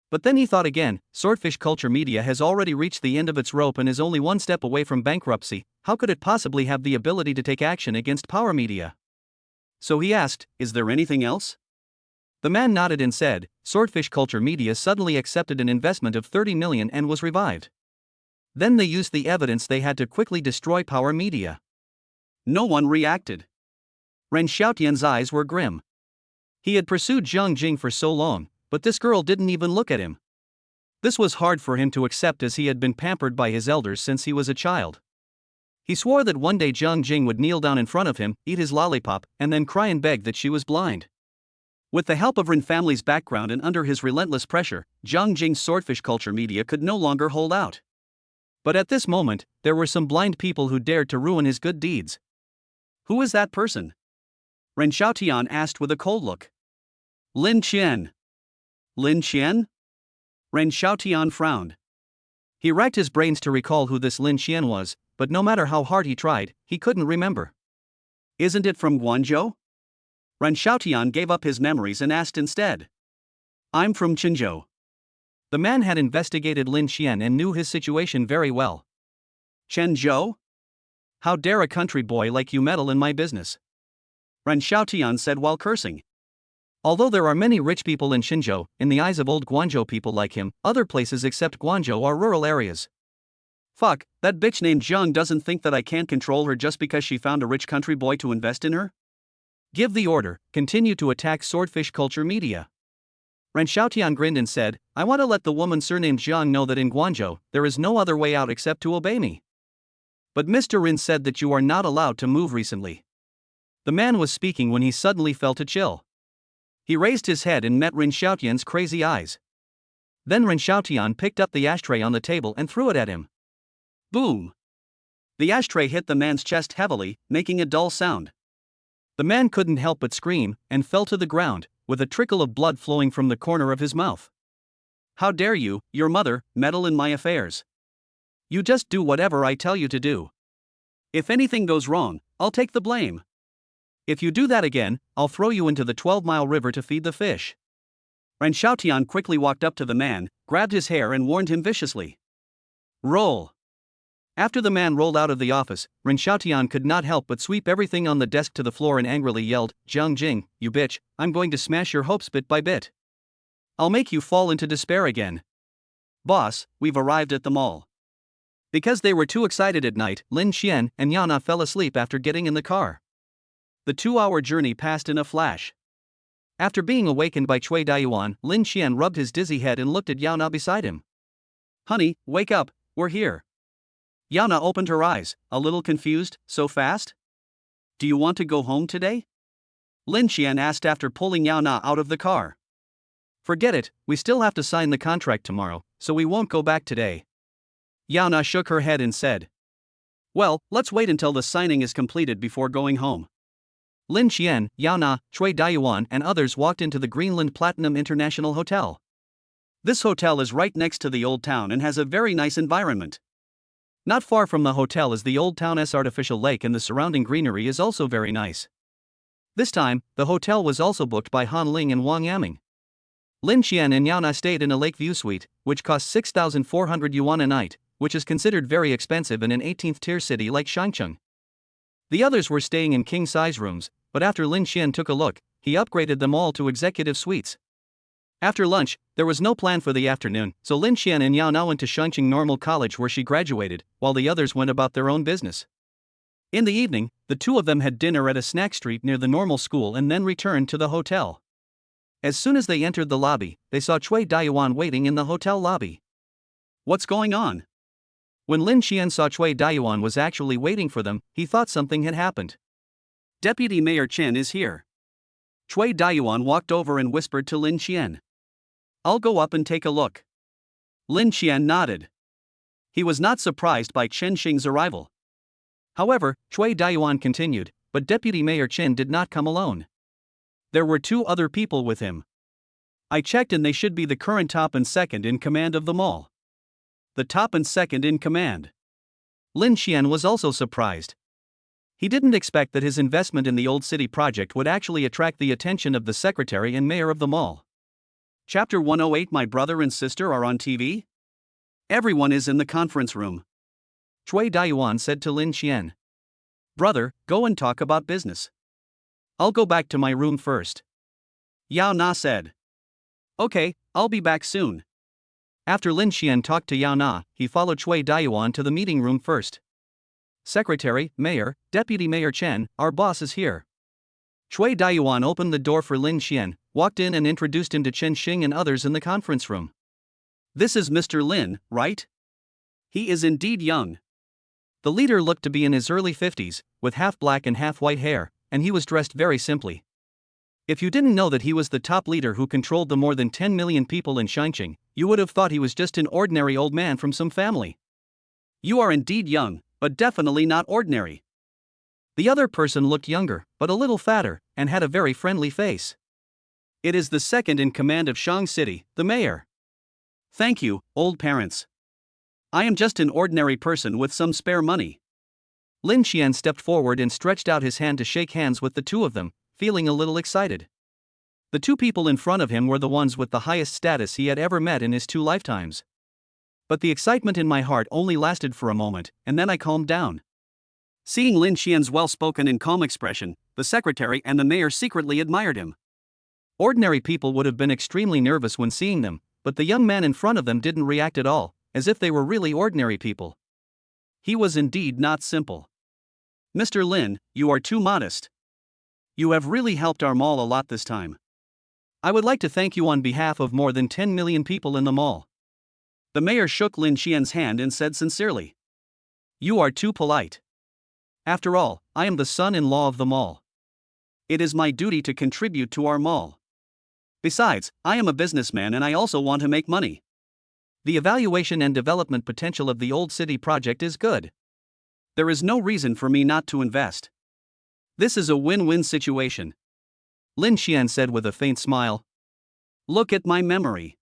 But then he thought again, swordfish culture media has already reached the end of its rope and is only 1 step away from bankruptcy. How could it possibly have the ability to take action against power media? So he asked, "Is there anything else?" The man nodded and said, "Swordfish culture media suddenly accepted an investment of 30 million and was revived. Then they used the evidence they had to quickly destroy power media." No one reacted. Ren Xiaotian's eyes were grim. He had pursued Jiang Jing for so long, but this girl didn't even look at him. This was hard for him to accept as he had been pampered by his elders since he was a child. He swore that one day Jiang Jing would kneel down in front of him, eat his lollipop, and then cry and beg that she was blind. With the help of Ren family's background and under his relentless pressure, Jiang Jing's swordfish culture media could no longer hold out. But at this moment, there were some blind people who dared to ruin his good deeds. Who is that person? Ren Xiaotian asked with a cold look. Lin Qian. Lin Qian? Ren Xiaotian frowned. He racked his brains to recall who this Lin Qian was, but no matter how hard he tried, he couldn't remember. Isn't it from Guangzhou? Ren Xiaotian gave up his memories and asked instead. I'm from Qinzhou. The man had investigated Lin Qian and knew his situation very well. Qinzhou? How dare a country boy like you meddle in my business? Ren Xiaotian said while cursing. Although there are many rich people in Qinzhou, in the eyes of old Guangzhou people like him, other places except Guangzhou are rural areas. Fuck, that bitch named Zhang doesn't think that I can't control her just because she found a rich country boy to invest in her? Give the order, continue to attack swordfish culture media. Ren Xiaotian grinned and said, I want to let the woman surnamed Zhang know that in Guangzhou, there is no other way out except to obey me. But Mr. Rin said that you are not allowed to move recently. The man was speaking when he suddenly felt a chill. He raised his head and met Ren Xiaotian's crazy eyes. Then Ren Xiaotian picked up the ashtray on the table and threw it at him. Boom! The ashtray hit the man's chest heavily, making a dull sound. The man couldn't help but scream, and fell to the ground, with a trickle of blood flowing from the corner of his mouth. How dare you, your mother, meddle in my affairs? You just do whatever I tell you to do. If anything goes wrong, I'll take the blame. If you do that again, I'll throw you into the 12-mile river to feed the fish. Ren Xiaotian quickly walked up to the man, grabbed his hair and warned him viciously. Roll. After the man rolled out of the office, Ren Xiaotian could not help but sweep everything on the desk to the floor and angrily yelled, Jiang Jing, you bitch, I'm going to smash your hopes bit by bit. I'll make you fall into despair again. Boss, we've arrived at the mall. Because they were too excited at night, Lin Qian and Yana fell asleep after getting in the car. The 2-hour journey passed in a flash. After being awakened by Cui Daiyuan, Lin Qian rubbed his dizzy head and looked at Yana beside him. Honey, wake up, we're here. Yana opened her eyes, a little confused, so fast? Do you want to go home today? Lin Qian asked after pulling Yana out of the car. Forget it, we still have to sign the contract tomorrow, so we won't go back today. Yana shook her head and said. Well, let's wait until the signing is completed before going home. Lin Qian, Yana, Cui Daiyuan and others walked into the Greenland Platinum International Hotel. This hotel is right next to the old town and has a very nice environment. Not far from the hotel is the old town's artificial lake and the surrounding greenery is also very nice. This time, the hotel was also booked by Han Ling and Wang Yaming. Lin Qian and Yana stayed in a Lakeview suite, which cost 6,400 yuan a night, which is considered very expensive in an 18th-tier city like Shangcheng. The others were staying in king-size rooms, but after Lin Qian took a look, he upgraded them all to executive suites. After lunch, there was no plan for the afternoon, so Lin Qian and Yana went to Shangcheng Normal College where she graduated, while the others went about their own business. In the evening, the two of them had dinner at a snack street near the normal school and then returned to the hotel. As soon as they entered the lobby, they saw Cui Daiyuan waiting in the hotel lobby. What's going on? When Lin Qian saw Cui Daiyuan was actually waiting for them, he thought something had happened. Deputy Mayor Chen is here. Cui Daiyuan walked over and whispered to Lin Qian. I'll go up and take a look. Lin Qian nodded. He was not surprised by Chen Xing's arrival. However, Chui Dayuan continued, but Deputy Mayor Chen did not come alone. There were two other people with him. I checked and they should be the current top and second in command of the mall. The top and second in command. Lin Xian was also surprised. He didn't expect that his investment in the Old City project would actually attract the attention of the secretary and mayor of the mall. Chapter 108. My brother and sister are on TV? Everyone is in the conference room. Chui Dayuan said to Lin Xian. Brother, go and talk about business. I'll go back to my room first. Yao Na said. Okay, I'll be back soon. After Lin Xian talked to Yao Na, he followed Chui Dayuan to the meeting room first. Secretary, Mayor, Deputy Mayor Chen, our boss is here. Chui Dayuan opened the door for Lin Xian, walked in and introduced him to Chen Xing and others in the conference room. This is Mr. Lin, right? He is indeed young. The leader looked to be in his early 50s, with half black and half white hair, and he was dressed very simply. If you didn't know that he was the top leader who controlled the more than 10 million people in Shanxing, you would have thought he was just an ordinary old man from some family. You are indeed young, but definitely not ordinary. The other person looked younger, but a little fatter, and had a very friendly face. It is the second in command of Shang City, the mayor. Thank you, old parents. I am just an ordinary person with some spare money. Lin Xian stepped forward and stretched out his hand to shake hands with the two of them, feeling a little excited. The two people in front of him were the ones with the highest status he had ever met in his 2 lifetimes. But the excitement in my heart only lasted for a moment, and then I calmed down. Seeing Lin Xian's well-spoken and calm expression, the secretary and the mayor secretly admired him. Ordinary people would have been extremely nervous when seeing them, but the young man in front of them didn't react at all, as if they were really ordinary people. He was indeed not simple. Mr. Lin, you are too modest. You have really helped our mall a lot this time. I would like to thank you on behalf of more than 10 million people in the mall. The mayor shook Lin Xian's hand and said sincerely. You are too polite. After all, I am the son-in-law of the mall. It is my duty to contribute to our mall. Besides, I am a businessman and I also want to make money. The evaluation and development potential of the Old City project is good. There is no reason for me not to invest. This is a win-win situation. Lin Xian said with a faint smile. Look at my memory.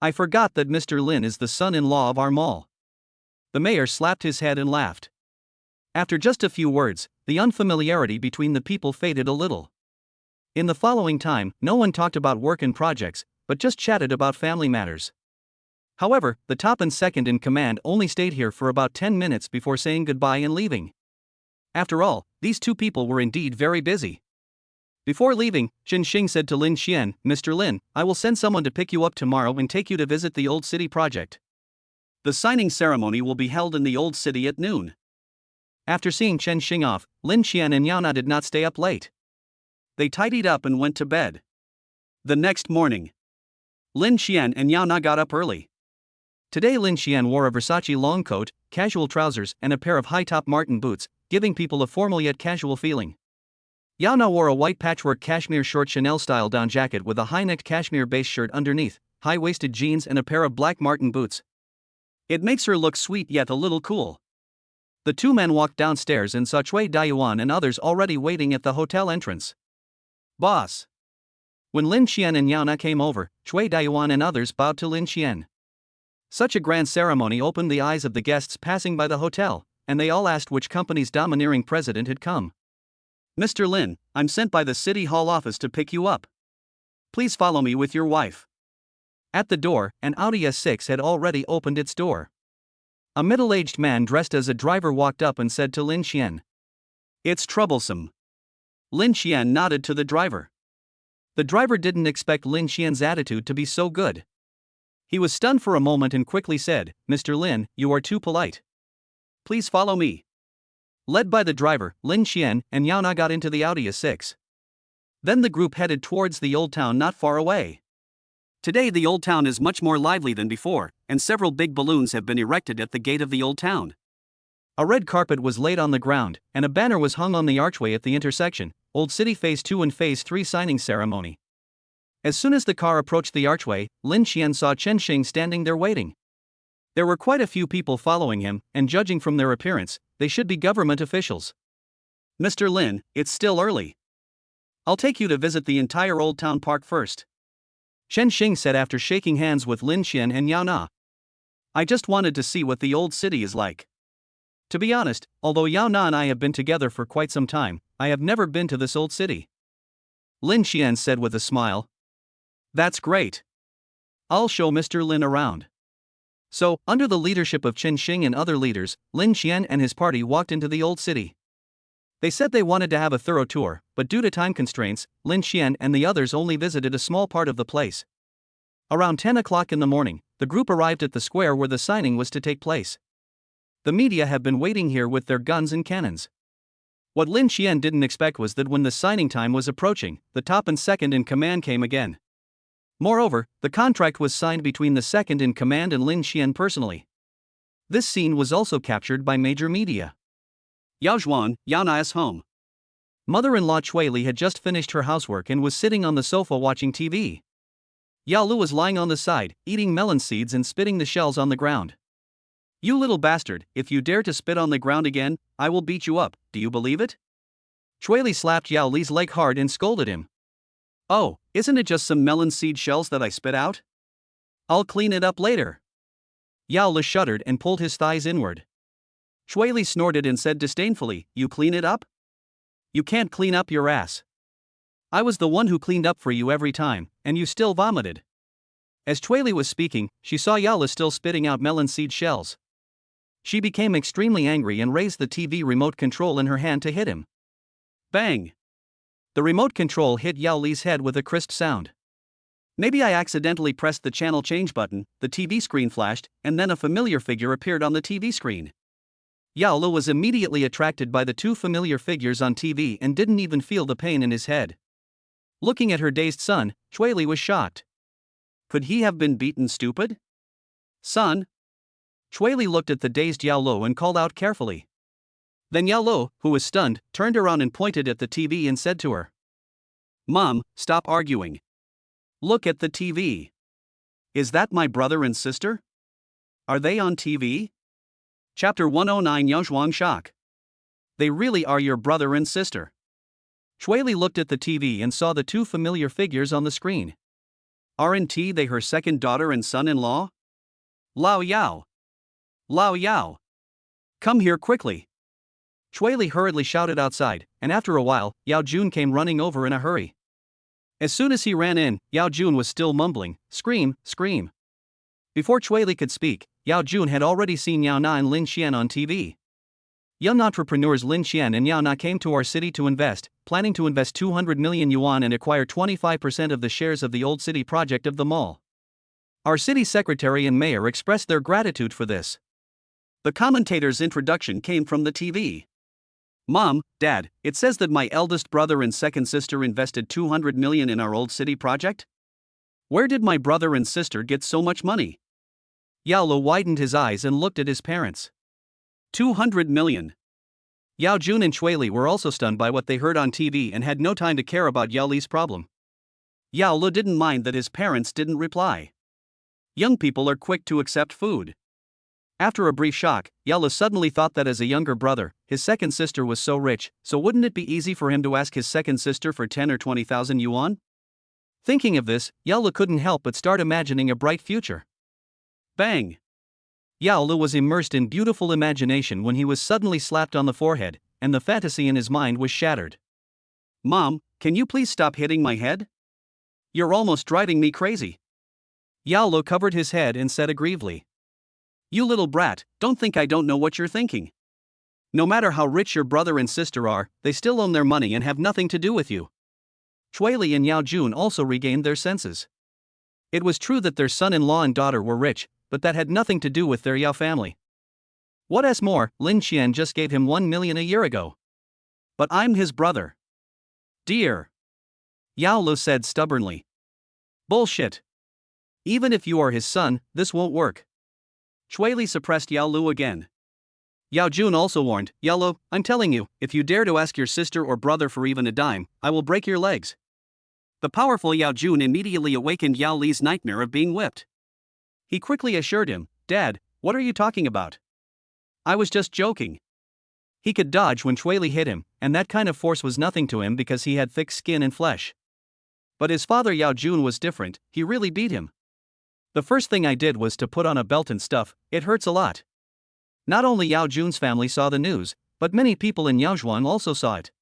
I forgot that Mr. Lin is the son-in-law of our mall. The mayor slapped his head and laughed. After just a few words, the unfamiliarity between the people faded a little. In the following time, no one talked about work and projects, but just chatted about family matters. However, the top and second in command only stayed here for about 10 minutes before saying goodbye and leaving. After all, these two people were indeed very busy. Before leaving, Chen Xing said to Lin Xian, Mr. Lin, I will send someone to pick you up tomorrow and take you to visit the Old City project. The signing ceremony will be held in the Old City at noon. After seeing Chen Xing off, Lin Xian and Yao Na did not stay up late. They tidied up and went to bed. The next morning, Lin Xian and Yao Na got up early. Today Lin Xian wore a Versace long coat, casual trousers and a pair of high-top Martin boots, giving people a formal yet casual feeling. Yao Na wore a white patchwork cashmere short Chanel-style down jacket with a high-necked cashmere base shirt underneath, high-waisted jeans and a pair of black Martin boots. It makes her look sweet yet a little cool. The two men walked downstairs and saw Chui Dayuan and others already waiting at the hotel entrance. Boss. When Lin Xian and Yao Na came over, Chui Dayuan and others bowed to Lin Xian. Such a grand ceremony opened the eyes of the guests passing by the hotel, and they all asked which company's domineering president had come. Mr. Lin, I'm sent by the City Hall office to pick you up. Please follow me with your wife. At the door, an Audi S6 had already opened its door. A middle-aged man dressed as a driver walked up and said to Lin Xian. It's troublesome. Lin Xian nodded to the driver. The driver didn't expect Lin Xian's attitude to be so good. He was stunned for a moment and quickly said, Mr. Lin, you are too polite. Please follow me. Led by the driver, Lin Xian and Yao Na got into the Audi A6. Then the group headed towards the old town not far away. Today the old town is much more lively than before, and several big balloons have been erected at the gate of the old town. A red carpet was laid on the ground, and a banner was hung on the archway at the intersection, Old City Phase 2 and Phase 3 signing ceremony. As soon as the car approached the archway, Lin Xian saw Chen Xing standing there waiting. There were quite a few people following him, and judging from their appearance, they should be government officials. Mr. Lin, it's still early. I'll take you to visit the entire Old Town Park first, Chen Xing said after shaking hands with Lin Xian and Yao Na. I just wanted to see what the old city is like. To be honest, although Yao Na and I have been together for quite some time, I have never been to this old city, Lin Xian said with a smile. That's great. I'll show Mr. Lin around. So, under the leadership of Chen Xing and other leaders, Lin Xian and his party walked into the old city. They said they wanted to have a thorough tour, but due to time constraints, Lin Xian and the others only visited a small part of the place. Around 10 o'clock in the morning, the group arrived at the square where the signing was to take place. The media have been waiting here with their guns and cannons. What Lin Xian didn't expect was that when the signing time was approaching, the top and second in command came again. Moreover, the contract was signed between the second in command and Lin Xian personally. This scene was also captured by major media. Yao Zhuan, Yao Na's home. Mother-in-law Chui Li had just finished her housework and was sitting on the sofa watching TV. Yao Lu was lying on the side, eating melon seeds and spitting the shells on the ground. You little bastard, if you dare to spit on the ground again, I will beat you up, do you believe it? Chui Li slapped Yao Li's leg hard and scolded him. Oh, isn't it just some melon seed shells that I spit out? I'll clean it up later. Yao Li shuddered and pulled his thighs inward. Chui Li snorted and said disdainfully, You clean it up? You can't clean up your ass. I was the one who cleaned up for you every time, and you still vomited. As Chui Li was speaking, she saw Yao Li still spitting out melon seed shells. She became extremely angry and raised the TV remote control in her hand to hit him. Bang! The remote control hit Yao Li's head with a crisp sound. Maybe I accidentally pressed the channel change button, the TV screen flashed, and then a familiar figure appeared on the TV screen. Yao Lu was immediately attracted by the two familiar figures on TV and didn't even feel the pain in his head. Looking at her dazed son, Chui Li was shocked. Could he have been beaten stupid? Son? Chui Li looked at the dazed Yao Lu and called out carefully. Then Yao Lu, who was stunned, turned around and pointed at the TV and said to her, Mom, stop arguing. Look at the TV. Is that my brother and sister? Are they on TV? Chapter 109 Yao Zhuang Shock. They really are your brother and sister. Chui Li looked at the TV and saw the two familiar figures on the screen. Aren't they her second daughter and son-in-law? Lao Yao. Lao Yao. Come here quickly. Chui Li hurriedly shouted outside, and after a while, Yao Jun came running over in a hurry. As soon as he ran in, Yao Jun was still mumbling, Scream, scream. Before Chui Li could speak, Yao Jun had already seen Yao Na and Lin Xian on TV. Young entrepreneurs Lin Xian and Yao Na came to our city to invest, planning to invest 200 million yuan and acquire 25% of the shares of the Old City project of the mall. Our city secretary and mayor expressed their gratitude for this. The commentator's introduction came from the TV. Mom, Dad, it says that my eldest brother and second sister invested 200 million in our Old City project? Where did my brother and sister get so much money? Yao Lu widened his eyes and looked at his parents. 200 million. Yao Jun and Chui Li were also stunned by what they heard on TV and had no time to care about Yao Li's problem. Yao Lu didn't mind that his parents didn't reply. Young people are quick to accept food. After a brief shock, Yao Lu suddenly thought that as a younger brother, his second sister was so rich, so wouldn't it be easy for him to ask his second sister for 10 or 20,000 yuan? Thinking of this, Yao Lu couldn't help but start imagining a bright future. Bang! Yao Lu was immersed in beautiful imagination when he was suddenly slapped on the forehead, and the fantasy in his mind was shattered. Mom, can you please stop hitting my head? You're almost driving me crazy. Yao Lu covered his head and said aggrievedly. You little brat, don't think I don't know what you're thinking. No matter how rich your brother and sister are, they still own their money and have nothing to do with you. Chui Li and Yao Jun also regained their senses. It was true that their son-in-law and daughter were rich, but that had nothing to do with their Yao family. What as more, Lin Xian just gave him 1 million a year ago. But I'm his brother. Dear. Yao Lu said stubbornly. Bullshit. Even if you are his son, this won't work. Chui Li suppressed Yao Lu again. Yao Jun also warned, Yao Lu, I'm telling you, if you dare to ask your sister or brother for even a dime, I will break your legs. The powerful Yao Jun immediately awakened Yao Li's nightmare of being whipped. He quickly assured him, Dad, What are you talking about? I was just joking. He could dodge when Li hit him, and that kind of force was nothing to him because he had thick skin and flesh. But his father Yao Jun was different, he really beat him. The first thing I did was to put on a belt and stuff, it hurts a lot. Not only Yao Jun's family saw the news, but many people in Yaozhuang also saw it.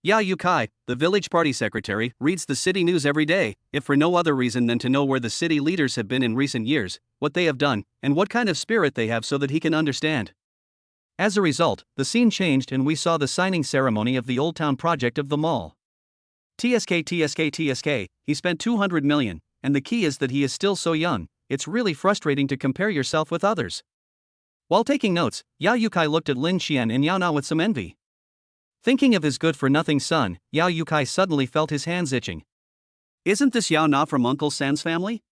Yao Yukai, the village party secretary, reads the city news every day, if for no other reason than to know where the city leaders have been in recent years, what they have done, and what kind of spirit they have so that he can understand. As a result, the scene changed and we saw the signing ceremony of the Old Town project of the mall. TSK, he spent 200 million, and the key is that he is still so young, it's really frustrating to compare yourself with others. While taking notes, Yao Yukai looked at Lin Xian and Yao Na with some envy. Thinking of his good-for-nothing son, Yao Yukai suddenly felt his hands itching. Isn't this Yao Na from Uncle San's family?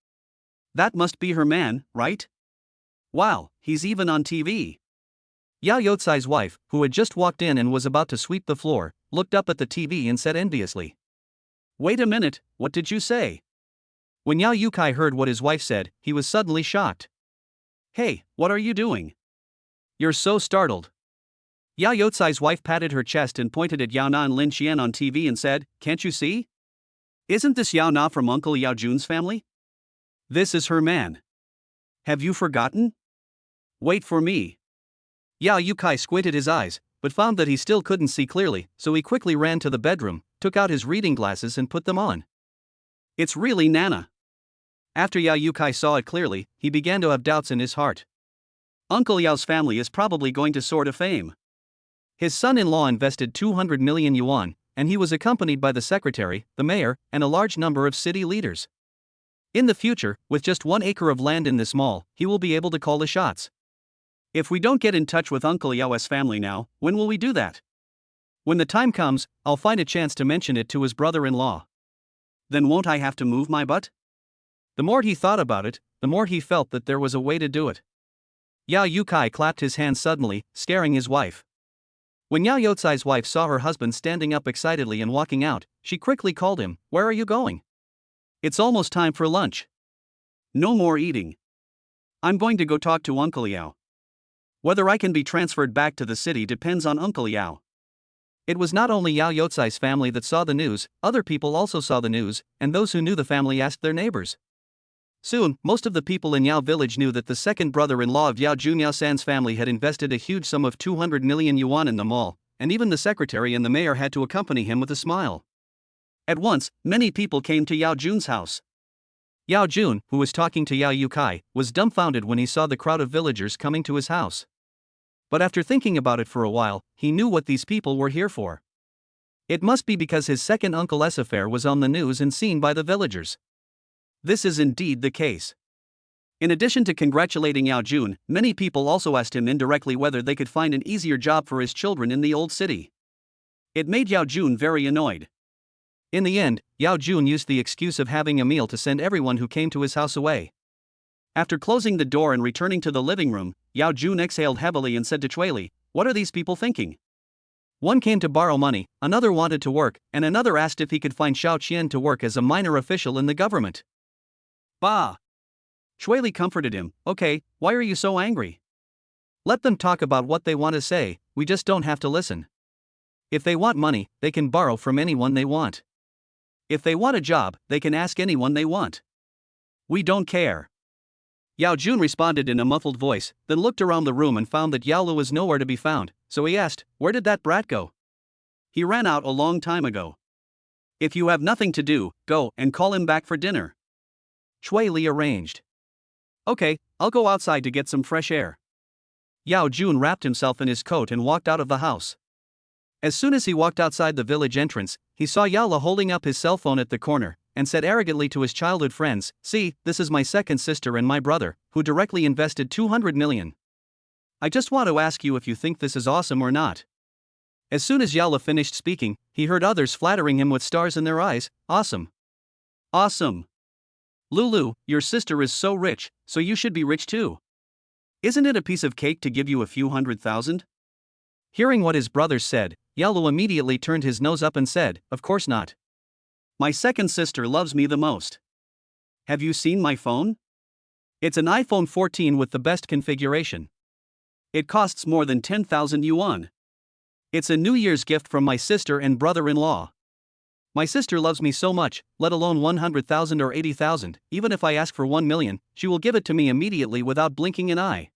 That must be her man, right? Wow, he's even on TV. Yao Yotsai's wife, who had just walked in and was about to sweep the floor, looked up at the TV and said enviously. Wait a minute, what did you say? When Yao Yukai heard what his wife said, he was suddenly shocked. Hey, what are you doing? You're so startled. Yao Yotsai's wife patted her chest and pointed at Yao Na and Lin Xian on TV and said, Can't you see? Isn't this Yao Na from Uncle Yao Jun's family? This is her man. Have you forgotten? Wait for me. Yao Yukai squinted his eyes, but found that he still couldn't see clearly, so he quickly ran to the bedroom, took out his reading glasses and put them on. It's really Nana. After Yao Yukai saw it clearly, he began to have doubts in his heart. Uncle Yao's family is probably going to soar to fame. His son-in-law invested 200 million yuan, and he was accompanied by the secretary, the mayor, and a large number of city leaders. In the future, with just 1 acre of land in this mall, he will be able to call the shots. If we don't get in touch with Uncle Yao's family now, when will we do that? When the time comes, I'll find a chance to mention it to his brother-in-law. Then won't I have to move my butt? The more he thought about it, the more he felt that there was a way to do it. Yao Yukai clapped his hands suddenly, scaring his wife. When Yao Yotsai's wife saw her husband standing up excitedly and walking out, she quickly called him, Where are you going? It's almost time for lunch. No more eating. I'm going to go talk to Uncle Yao. Whether I can be transferred back to the city depends on Uncle Yao. It was not only Yao Yotsai's family that saw the news, other people also saw the news, and those who knew the family asked their neighbors. Soon, most of the people in Yao village knew that the second brother-in-law of Yao Jun Yao San's family had invested a huge sum of 200 million yuan in the mall, and even the secretary and the mayor had to accompany him with a smile. At once, many people came to Yao Jun's house. Yao Jun, who was talking to Yao Yukai, was dumbfounded when he saw the crowd of villagers coming to his house. But after thinking about it for a while, he knew what these people were here for. It must be because his second uncle's affair was on the news and seen by the villagers. This is indeed the case. In addition to congratulating Yao Jun, many people also asked him indirectly whether they could find an easier job for his children in the old city. It made Yao Jun very annoyed. In the end, Yao Jun used the excuse of having a meal to send everyone who came to his house away. After closing the door and returning to the living room, Yao Jun exhaled heavily and said to Li, What are these people thinking? One came to borrow money, another wanted to work, and another asked if he could find Xiao Qian to work as a minor official in the government. Bah! Li comforted him, Okay, why are you so angry? Let them talk about what they want to say, we just don't have to listen. If they want money, they can borrow from anyone they want. If they want a job, they can ask anyone they want. We don't care. Yao Jun responded in a muffled voice, then looked around the room and found that Yao Lu was nowhere to be found, so he asked, Where did that brat go? He ran out a long time ago. If you have nothing to do, go and call him back for dinner. Li arranged. Okay, I'll go outside to get some fresh air. Yao Jun wrapped himself in his coat and walked out of the house. As soon as he walked outside the village entrance, he saw Yao Lu holding up his cell phone at the corner, and said arrogantly to his childhood friends, See, this is my second sister and my brother, who directly invested 200 million. I just want to ask you if you think this is awesome or not. As soon as Yao Lu finished speaking, he heard others flattering him with stars in their eyes, Awesome. Awesome. Lulu, your sister is so rich, so you should be rich too. Isn't it a piece of cake to give you a few 100,000? Hearing what his brothers said, Yao Lu immediately turned his nose up and said, Of course not. My second sister loves me the most. Have you seen my phone? It's an iPhone 14 with the best configuration. It costs more than 10,000 yuan. It's a New Year's gift from my sister and brother-in-law. My sister loves me so much, let alone 100,000 or 80,000, even if I ask for 1 million, she will give it to me immediately without blinking an eye.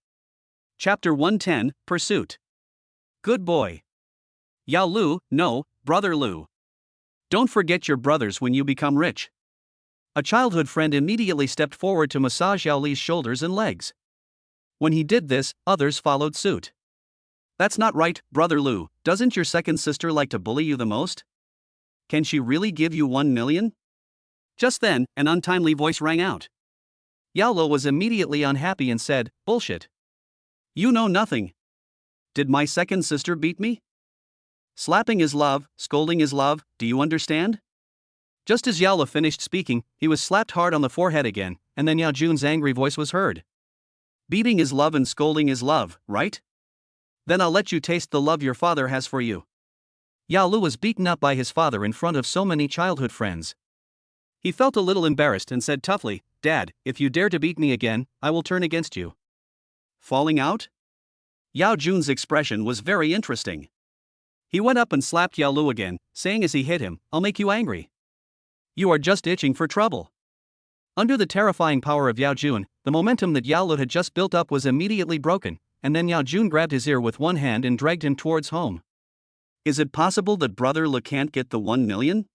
Chapter 110, Pursuit. Good boy. Yao Lu, no, brother Lu. Don't forget your brothers when you become rich. A childhood friend immediately stepped forward to massage Yao Li's shoulders and legs. When he did this, others followed suit. That's not right, brother Lu, doesn't your second sister like to bully you the most? Can she really give you 1 million? Just then, an untimely voice rang out. Yao Lu was immediately unhappy and said, bullshit. You know nothing. Did my second sister beat me? Slapping is love, scolding is love, do you understand? Just as Yao Lu finished speaking, he was slapped hard on the forehead again, and then Yao Jun's angry voice was heard. Beating is love and scolding is love, right? Then I'll let you taste the love your father has for you. Yao Lu was beaten up by his father in front of so many childhood friends. He felt a little embarrassed and said toughly, Dad, if you dare to beat me again, I will turn against you. Falling out? Yao Jun's expression was very interesting. He went up and slapped Yao Lu again, saying as he hit him, I'll make you angry. You are just itching for trouble. Under the terrifying power of Yao Jun, the momentum that Yao Lu had just built up was immediately broken, and then Yao Jun grabbed his ear with one hand and dragged him towards home. Is it possible that brother Lu can't get the 1 million?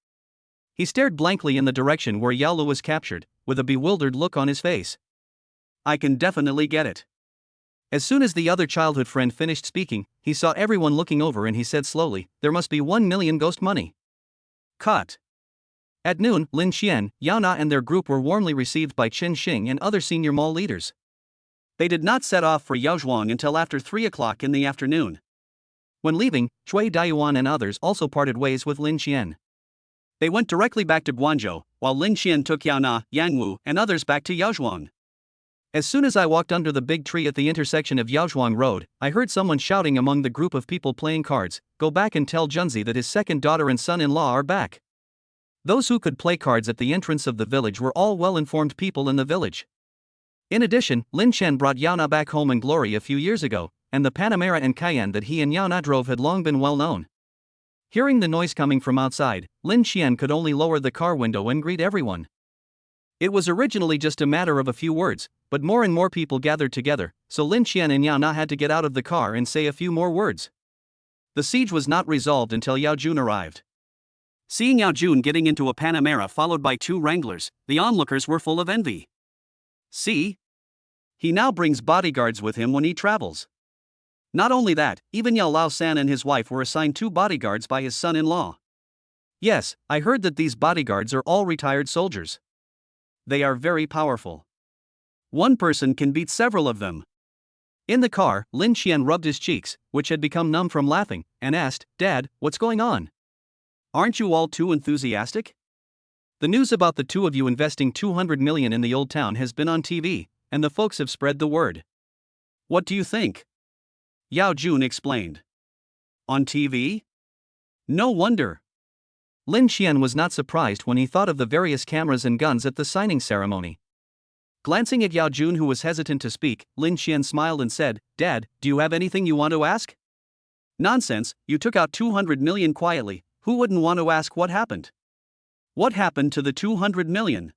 He stared blankly in the direction where Yao Lu was captured, with a bewildered look on his face. I can definitely get it. As soon as the other childhood friend finished speaking, he saw everyone looking over and he said slowly, there must be 1 million ghost money. Cut. At noon, Lin Xian, Yao Na and their group were warmly received by Chen Xing and other senior mall leaders. They did not set off for Yaozhuang until after 3 o'clock in the afternoon. When leaving, Cui Daiyuan and others also parted ways with Lin Xian. They went directly back to Guangzhou, while Lin Xian took Yao Na, Yang Wu and others back to Yaozhuang. As soon as I walked under the big tree at the intersection of Yaozhuang Road, I heard someone shouting among the group of people playing cards, go back and tell Junzi that his second daughter and son-in-law are back. Those who could play cards at the entrance of the village were all well-informed people in the village. In addition, Lin Chen brought Yao Na back home in glory a few years ago, and the Panamera and Cayenne that he and Yao Na drove had long been well known. Hearing the noise coming from outside, Lin Xian could only lower the car window and greet everyone. It was originally just a matter of a few words, but more and more people gathered together, so Lin Xian and Yao Na had to get out of the car and say a few more words. The siege was not resolved until Yao Jun arrived. Seeing Yao Jun getting into a Panamera followed by 2 Wranglers, the onlookers were full of envy. See? He now brings bodyguards with him when he travels. Not only that, even Yao Lao San and his wife were assigned 2 bodyguards by his son-in-law. Yes, I heard that these bodyguards are all retired soldiers. They are very powerful. One person can beat several of them. In the car, Lin Xian rubbed his cheeks, which had become numb from laughing, and asked, Dad, what's going on? Aren't you all too enthusiastic? The news about the 2 of you investing 200 million in the old town has been on TV, and the folks have spread the word. What do you think? Yao Jun explained. On TV? No wonder. Lin Xian was not surprised when he thought of the various cameras and guns at the signing ceremony. Glancing at Yao Jun, who was hesitant to speak, Lin Xian smiled and said, Dad, do you have anything you want to ask? Nonsense, you took out 200 million quietly, who wouldn't want to ask what happened? What happened to the 200 million?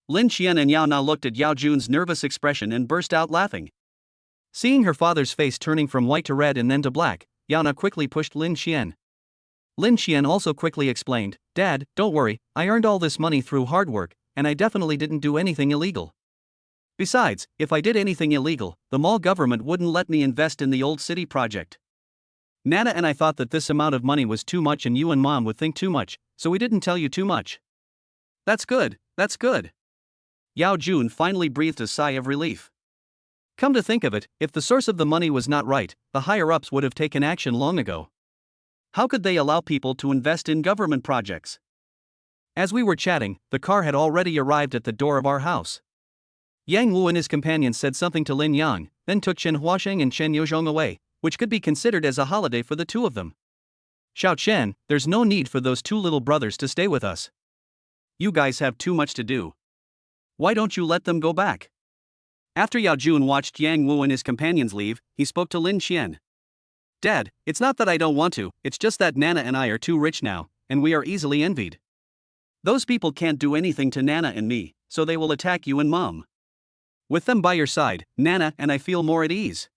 Lin Xian and Yao Na looked at Yao Jun's nervous expression and burst out laughing. Seeing her father's face turning from white to red and then to black, Yao Na quickly pushed Lin Xian. Lin Xian also quickly explained, Dad, don't worry, I earned all this money through hard work, and I definitely didn't do anything illegal. Besides, if I did anything illegal, the mall government wouldn't let me invest in the old city project. Nana and I thought that this amount of money was too much and you and Mom would think too much, so we didn't tell you too much. That's good, that's good. Yao Jun finally breathed a sigh of relief. Come to think of it, if the source of the money was not right, the higher-ups would have taken action long ago. How could they allow people to invest in government projects? As we were chatting, the car had already arrived at the door of our house. Yang Wu and his companions said something to Lin Yang, then took Chen Huasheng and Chen Yuzhong away, which could be considered as a holiday for the 2 of them. Xiao Chen, there's no need for those 2 little brothers to stay with us. You guys have too much to do. Why don't you let them go back? After Yao Jun watched Yang Wu and his companions leave, he spoke to Lin Xian. Dad, it's not that I don't want to, it's just that Nana and I are too rich now, and we are easily envied. Those people can't do anything to Nana and me, so they will attack you and Mom. With them by your side, Nana and I feel more at ease.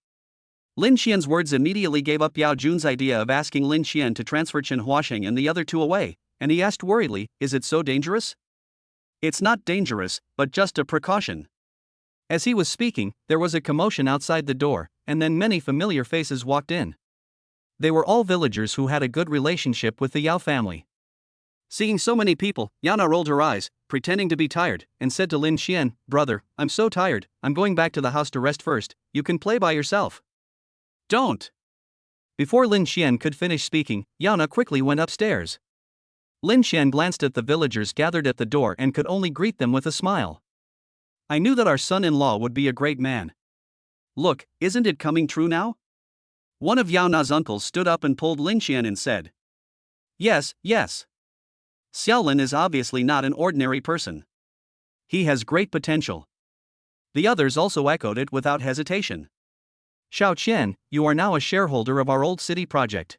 Lin Xian's words immediately gave up Yao Jun's idea of asking Lin Xian to transfer Chen Huasheng and the other two away, and he asked worriedly, is it so dangerous? It's not dangerous, but just a precaution. As he was speaking, there was a commotion outside the door, and then many familiar faces walked in. They were all villagers who had a good relationship with the Yao family. Seeing so many people, Yana rolled her eyes, pretending to be tired, and said to Lin Xian, brother, I'm so tired, I'm going back to the house to rest first, you can play by yourself. Don't. Before Lin Xian could finish speaking, Yana quickly went upstairs. Lin Xian glanced at the villagers gathered at the door and could only greet them with a smile. I knew that our son-in-law would be a great man. Look, isn't it coming true now? One of Yao Na's uncles stood up and pulled Lin Xian and said. Yes, yes. Xiaolin is obviously not an ordinary person. He has great potential. The others also echoed it without hesitation. Xiao Qian, you are now a shareholder of our Old City project.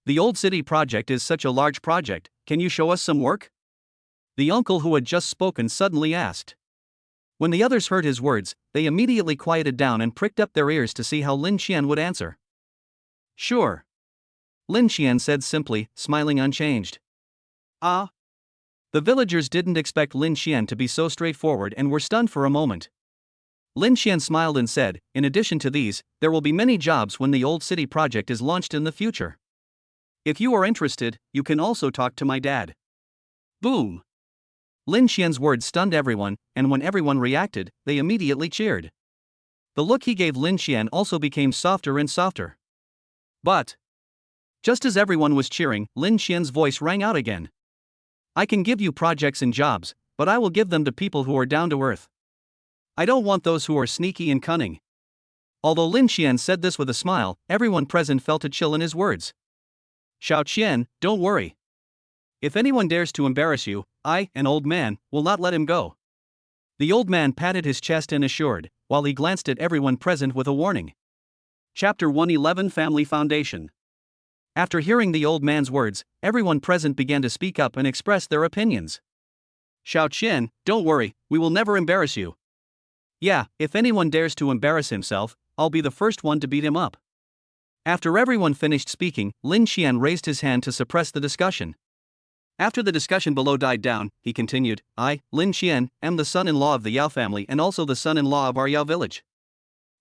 The Old City project is such a large project, can you show us some work? The uncle who had just spoken suddenly asked. When the others heard his words, they immediately quieted down and pricked up their ears to see how Lin Xian would answer. Sure. Lin Xian said simply, smiling unchanged. Ah. The villagers didn't expect Lin Xian to be so straightforward and were stunned for a moment. Lin Xian smiled and said, in addition to these, there will be many jobs when the Old City project is launched in the future. If you are interested, you can also talk to my dad. Boom. Lin Xian's words stunned everyone, and when everyone reacted, they immediately cheered. The look he gave Lin Xian also became softer and softer. But, just as everyone was cheering, Lin Xian's voice rang out again. I can give you projects and jobs, but I will give them to people who are down to earth. I don't want those who are sneaky and cunning. Although Lin Xian said this with a smile, everyone present felt a chill in his words. Xiao Qian, don't worry. If anyone dares to embarrass you, I, an old man, will not let him go. The old man patted his chest and assured, while he glanced at everyone present with a warning. Chapter 111 Family Foundation. After hearing the old man's words, everyone present began to speak up and express their opinions. Xiao Qian, don't worry, we will never embarrass you. Yeah, if anyone dares to embarrass himself, I'll be the first one to beat him up. After everyone finished speaking, Lin Xian raised his hand to suppress the discussion. After the discussion below died down, he continued, I, Lin Xian, am the son-in-law of the Yao family and also the son-in-law of our Yao village.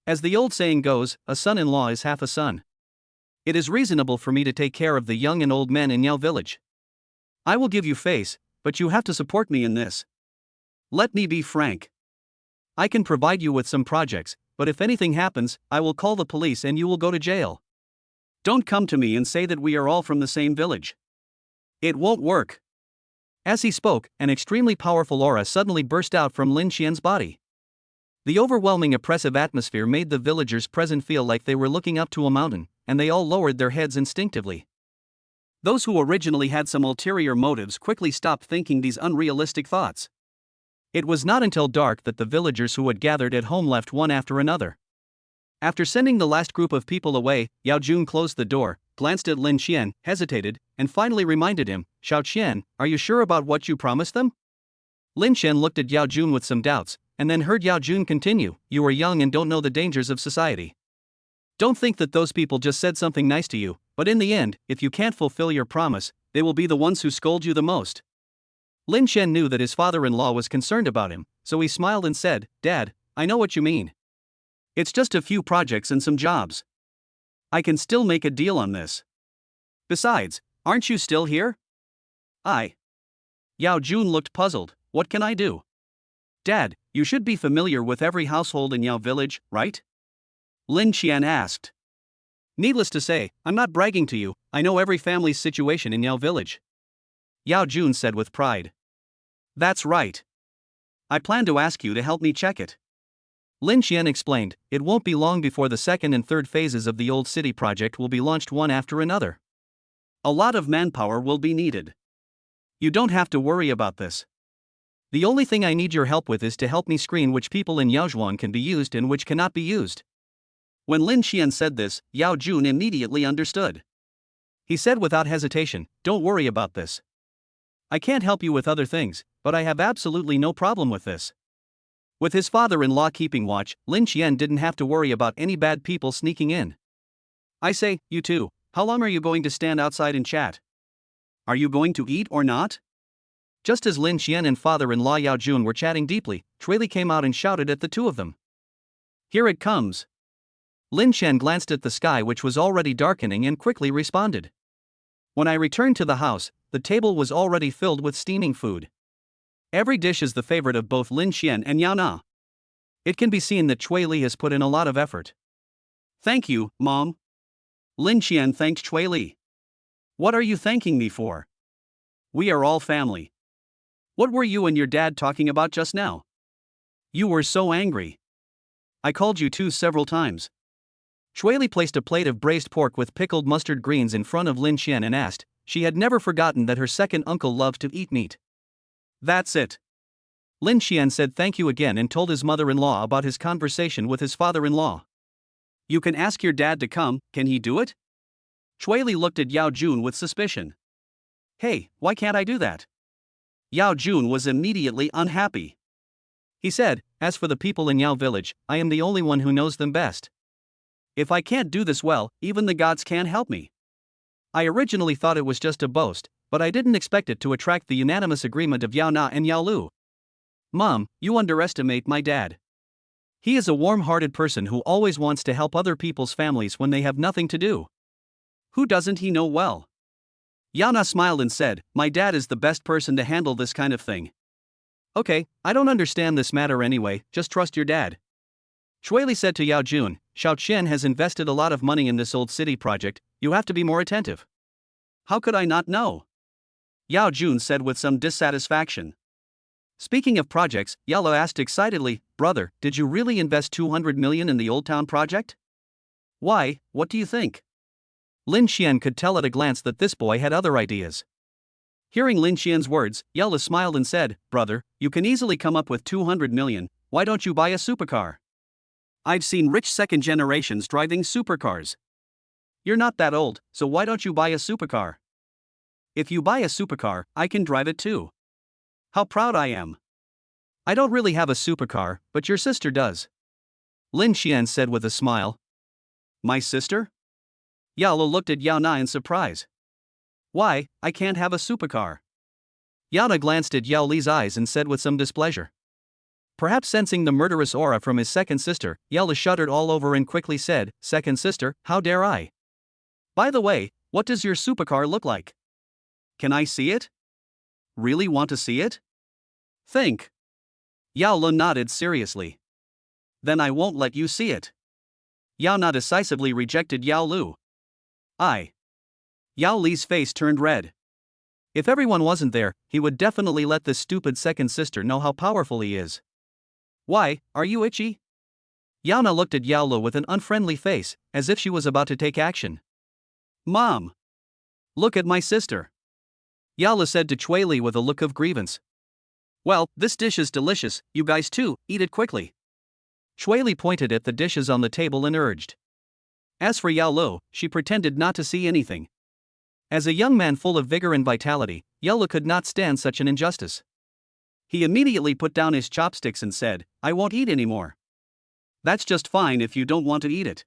As the old saying goes, a son-in-law is half a son. It is reasonable for me to take care of the young and old men in Yao village. I will give you face, but you have to support me in this. Let me be frank. I can provide you with some projects, but if anything happens, I will call the police and you will go to jail. Don't come to me and say that we are all from the same village. It won't work. As he spoke, an extremely powerful aura suddenly burst out from Lin Xian's body. The overwhelming oppressive atmosphere made the villagers present feel like they were looking up to a mountain, and they all lowered their heads instinctively. Those who originally had some ulterior motives quickly stopped thinking these unrealistic thoughts. It was not until dark that the villagers who had gathered at home left one after another. After sending the last group of people away, Yao Jun closed the door, glanced at Lin Xian, hesitated, and finally reminded him, Xiao Qian, are you sure about what you promised them? Lin Xian looked at Yao Jun with some doubts, and then heard Yao Jun continue, you are young and don't know the dangers of society. Don't think that those people just said something nice to you, but in the end, if you can't fulfill your promise, they will be the ones who scold you the most. Lin Xian knew that his father-in-law was concerned about him, so he smiled and said, Dad, I know what you mean. It's just a few projects and some jobs. I can still make a deal on this. Besides, aren't you still here? Yao Jun looked puzzled, what can I do? Dad, you should be familiar with every household in Yao village, right? Lin Xian asked. Needless to say, I'm not bragging to you, I know every family's situation in Yao village. Yao Jun said with pride. That's right. I plan to ask you to help me check it. Lin Xian explained, it won't be long before the second and third phases of the Old City project will be launched one after another. A lot of manpower will be needed. You don't have to worry about this. The only thing I need your help with is to help me screen which people in Yaozhuan can be used and which cannot be used. When Lin Xian said this, Yao Jun immediately understood. He said without hesitation, "Don't worry about this. I can't help you with other things, but I have absolutely no problem with this." With his father-in-law keeping watch, Lin Xian didn't have to worry about any bad people sneaking in. "I say, you two, how long are you going to stand outside and chat? Are you going to eat or not?" Just as Lin Xian and father-in-law Yao Jun were chatting deeply, Chui Li came out and shouted at the two of them. "Here it comes." Lin Xian glanced at the sky, which was already darkening, and quickly responded. "When I returned to the house, the table was already filled with steaming food. Every dish is the favorite of both Lin Xian and Yao Na. It can be seen that Chui Li has put in a lot of effort." "Thank you, Mom." Lin Xian thanked Chui Li. "What are you thanking me for? We are all family. What were you and your dad talking about just now? You were so angry. I called you two several times." Chui Li placed a plate of braised pork with pickled mustard greens in front of Lin Xian and asked. She had never forgotten that her second uncle loved to eat meat. "That's it." Lin Xian said thank you again and told his mother-in-law about his conversation with his father-in-law. "You can ask your dad to come, can he do it?" Chui Li looked at Yao Jun with suspicion. "Hey, why can't I do that?" Yao Jun was immediately unhappy. He said, "As for the people in Yao village, I am the only one who knows them best. If I can't do this well, even the gods can't help me. I originally thought it was just a boast, but I didn't expect it to attract the unanimous agreement of Yao Na and Yao Lu. Mom, you underestimate my dad. He is a warm-hearted person who always wants to help other people's families when they have nothing to do. Who doesn't he know well?" Yao Na smiled and said, "My dad is the best person to handle this kind of thing." "Okay, I don't understand this matter anyway, just trust your dad." Chui Li said to Yao Jun, "Shao Qian has invested a lot of money in this old city project, you have to be more attentive." "How could I not know?" Yao Jun said with some dissatisfaction. Speaking of projects, Yao Lu asked excitedly, "Brother, did you really invest 200 million in the Old Town project?" "Why, what do you think?" Lin Xian could tell at a glance that this boy had other ideas. Hearing Lin Xian's words, Yao Lu smiled and said, "Brother, you can easily come up with 200 million, why don't you buy a supercar? I've seen rich second generations driving supercars. You're not that old, so why don't you buy a supercar? If you buy a supercar, I can drive it too. How proud I am." "I don't really have a supercar, but your sister does," Lin Xian said with a smile. "My sister?" Yao Lu looked at Yao Na in surprise. "Why, I can't have a supercar." Yao Na glanced at Yao Li's eyes and said with some displeasure. Perhaps sensing the murderous aura from his second sister, Yao Lu shuddered all over and quickly said, "Second sister, how dare I? By the way, what does your supercar look like? Can I see it? Really want to see it? Think." Yao Lu nodded seriously. "Then I won't let you see it." Yao Na decisively rejected Yao Lu. Yao Li's face turned red. If everyone wasn't there, he would definitely let this stupid second sister know how powerful he is. "Why, are you itchy?" Yao Na looked at Yao Lu with an unfriendly face, as if she was about to take action. "Mom! Look at my sister!" Yao Lu said to Chui Li with a look of grievance. "Well, this dish is delicious, you guys too, eat it quickly." Chui Li pointed at the dishes on the table and urged. As for Yao Lu, she pretended not to see anything. As a young man full of vigor and vitality, Yao Lu could not stand such an injustice. He immediately put down his chopsticks and said, "I won't eat anymore." "That's just fine if you don't want to eat it.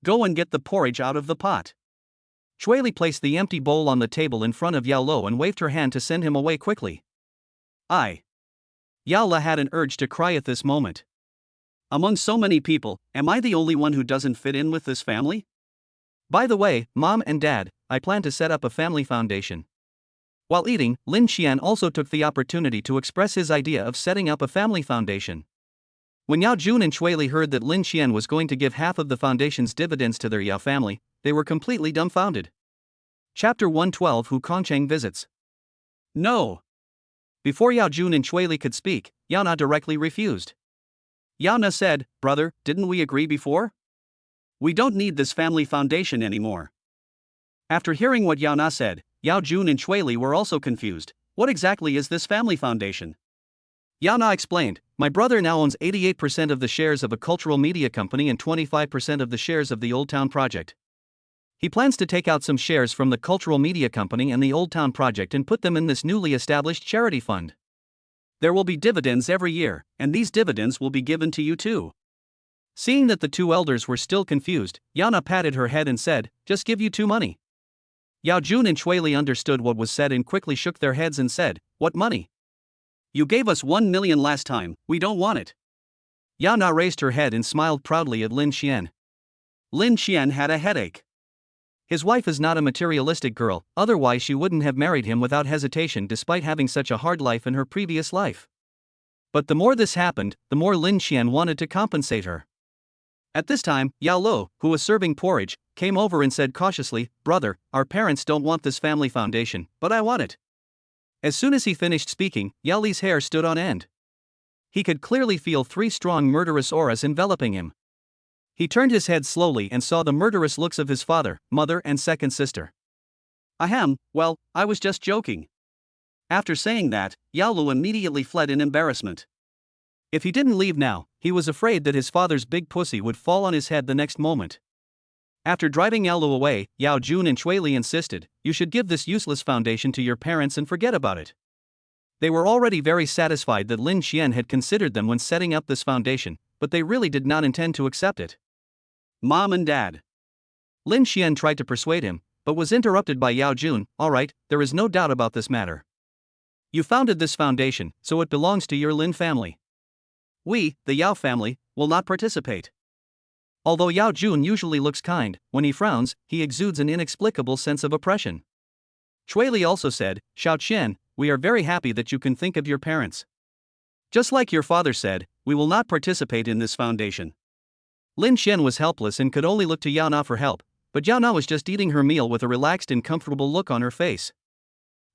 Go and get the porridge out of the pot." Chui Li placed the empty bowl on the table in front of Yao Lu and waved her hand to send him away quickly. Yao Lu had an urge to cry at this moment. Among so many people, am I the only one who doesn't fit in with this family? By the way, Mom and Dad, I plan to set up a family foundation. While eating, Lin Xian also took the opportunity to express his idea of setting up a family foundation. When Yao Jun and Chui Li heard that Lin Xian was going to give half of the foundation's dividends to their Yao family, they were completely dumbfounded. Chapter 112 Hu Kongcheng visits. No. Before Yao Jun and Chui Li could speak, Yao Na directly refused. Yao Na said, "Brother, didn't we agree before? We don't need this family foundation anymore." After hearing what Yao Na said, Yao Jun and Chui Li were also confused. What exactly is this family foundation? Yao Na explained, my brother now owns 88% of the shares of a cultural media company and 25% of the shares of the Old Town Project. He plans to take out some shares from the cultural media company and the Old Town Project and put them in this newly established charity fund. There will be dividends every year, and these dividends will be given to you too. Seeing that the two elders were still confused, Yao Na patted her head and said, just give you two money. Yao Jun and Chui Li understood what was said and quickly shook their heads and said, what money? You gave us 1 million last time, we don't want it. Yao Na raised her head and smiled proudly at Lin Xian. Lin Xian had a headache. His wife is not a materialistic girl, otherwise she wouldn't have married him without hesitation despite having such a hard life in her previous life. But the more this happened, the more Lin Xian wanted to compensate her. At this time, Yao Lo, who was serving porridge, came over and said cautiously, brother, our parents don't want this family foundation, but I want it. As soon as he finished speaking, Yao Li's hair stood on end. He could clearly feel 3 strong murderous auras enveloping him. He turned his head slowly and saw the murderous looks of his father, mother and second sister. Ahem, well, I was just joking. After saying that, Yao Lu immediately fled in embarrassment. If he didn't leave now, he was afraid that his father's big pussy would fall on his head the next moment. After driving Yao Lu away, Yao Jun and Chui Li insisted, you should give this useless foundation to your parents and forget about it. They were already very satisfied that Lin Xian had considered them when setting up this foundation, but they really did not intend to accept it. Mom and Dad. Lin Xian tried to persuade him, but was interrupted by Yao Jun. Alright, there is no doubt about this matter. You founded this foundation, so it belongs to your Lin family. We, the Yao family, will not participate. Although Yao Jun usually looks kind, when he frowns, he exudes an inexplicable sense of oppression. Chui Li also said, Xiao Qian, we are very happy that you can think of your parents. Just like your father said, we will not participate in this foundation. Lin Xian was helpless and could only look to Yao Na for help, but Yao Na was just eating her meal with a relaxed and comfortable look on her face.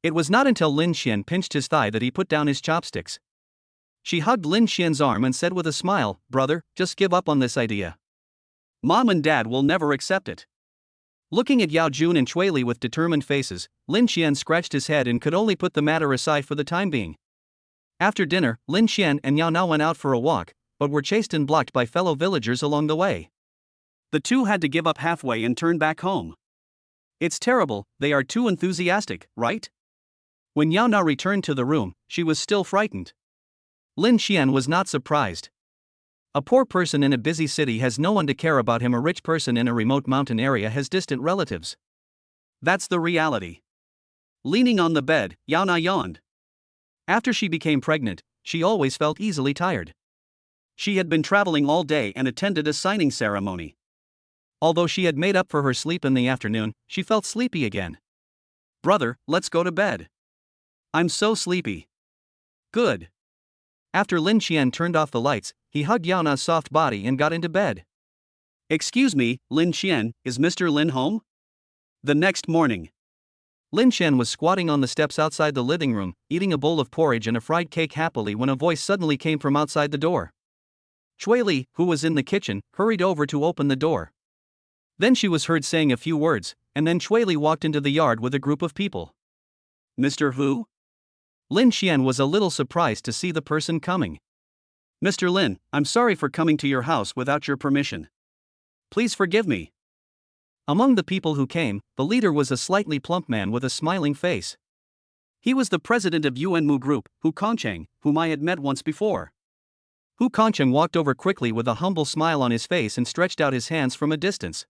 It was not until Lin Xian pinched his thigh that he put down his chopsticks. She hugged Lin Xian's arm and said with a smile, brother, just give up on this idea. Mom and Dad will never accept it. Looking at Yao Jun and Chui Li with determined faces, Lin Xian scratched his head and could only put the matter aside for the time being. After dinner, Lin Xian and Yao Na went out for a walk, but were chased and blocked by fellow villagers along the way. The two had to give up halfway and turn back home. It's terrible, they are too enthusiastic, right? When Yao Na returned to the room, she was still frightened. Lin Xian was not surprised. A poor person in a busy city has no one to care about him. A rich person in a remote mountain area has distant relatives. That's the reality. Leaning on the bed, Yao Na yawned. After she became pregnant, she always felt easily tired. She had been traveling all day and attended a signing ceremony. Although she had made up for her sleep in the afternoon, she felt sleepy again. Brother, let's go to bed. I'm so sleepy. Good. After Lin Xian turned off the lights, he hugged Yao Na's soft body and got into bed. Excuse me, Lin Xian, is Mr. Lin home? The next morning. Lin Xian was squatting on the steps outside the living room, eating a bowl of porridge and a fried cake happily when a voice suddenly came from outside the door. Chui Li, who was in the kitchen, hurried over to open the door. Then she was heard saying a few words, and then Chui Li walked into the yard with a group of people. Mr. Hu? Lin Xian was a little surprised to see the person coming. Mr. Lin, I'm sorry for coming to your house without your permission. Please forgive me. Among the people who came, the leader was a slightly plump man with a smiling face. He was the president of Yuanmu Group, Hu Kongcheng, whom I had met once before. Hu Kongcheng walked over quickly with a humble smile on his face and stretched out his hands from a distance.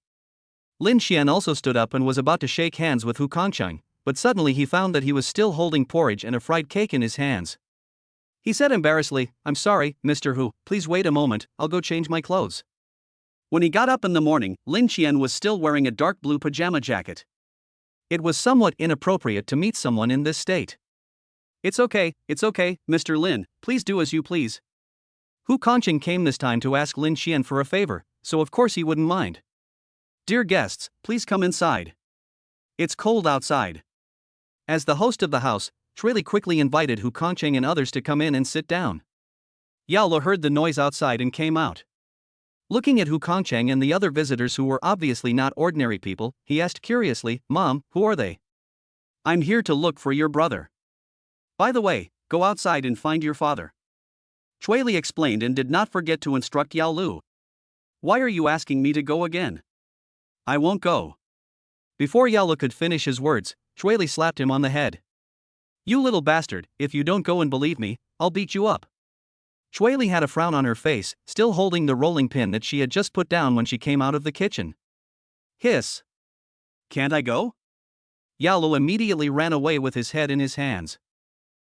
Lin Xian also stood up and was about to shake hands with Hu Kongcheng, but suddenly he found that he was still holding porridge and a fried cake in his hands. He said embarrassedly, I'm sorry, Mr. Hu, please wait a moment, I'll go change my clothes. When he got up in the morning, Lin Xian was still wearing a dark blue pajama jacket. It was somewhat inappropriate to meet someone in this state. It's okay, Mr. Lin, please do as you please. Hu Kongcheng came this time to ask Lin Xian for a favor, so of course he wouldn't mind. Dear guests, please come inside. It's cold outside. As the host of the house, Chui Li quickly invited Hu Kongcheng and others to come in and sit down. Yao Lo heard the noise outside and came out. Looking at Hu Kongcheng and the other visitors who were obviously not ordinary people, he asked curiously, Mom, who are they? I'm here to look for your brother. By the way, go outside and find your father. Chui Li explained and did not forget to instruct Yao Lu. Why are you asking me to go again? I won't go. Before Yao Lu could finish his words, Chui Li slapped him on the head. You little bastard, if you don't go and believe me, I'll beat you up. Chui Li had a frown on her face, still holding the rolling pin that she had just put down when she came out of the kitchen. Hiss. Can't I go? Yao Lu immediately ran away with his head in his hands.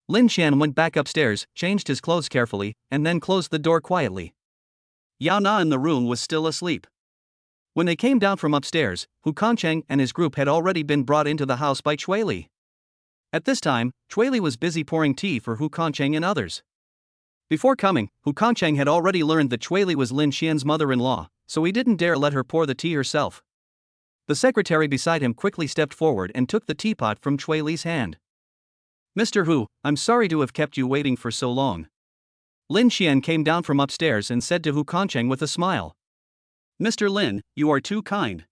Lin Qian went back upstairs, changed his clothes carefully, and then closed the door quietly. Yao Na in the room was still asleep. When they came down from upstairs, Hu Kancheng and his group had already been brought into the house by Chui Li. At this time, Chui Li was busy pouring tea for Hu Kancheng and others. Before coming, Hu Kancheng had already learned that Chui Li was Lin Qian's mother-in-law, so he didn't dare let her pour the tea herself. The secretary beside him quickly stepped forward and took the teapot from Chui Li's hand. Mr. Hu, I'm sorry to have kept you waiting for so long. Lin Qian came down from upstairs and said to Hu Kancheng with a smile. Mr. Lin, you are too kind.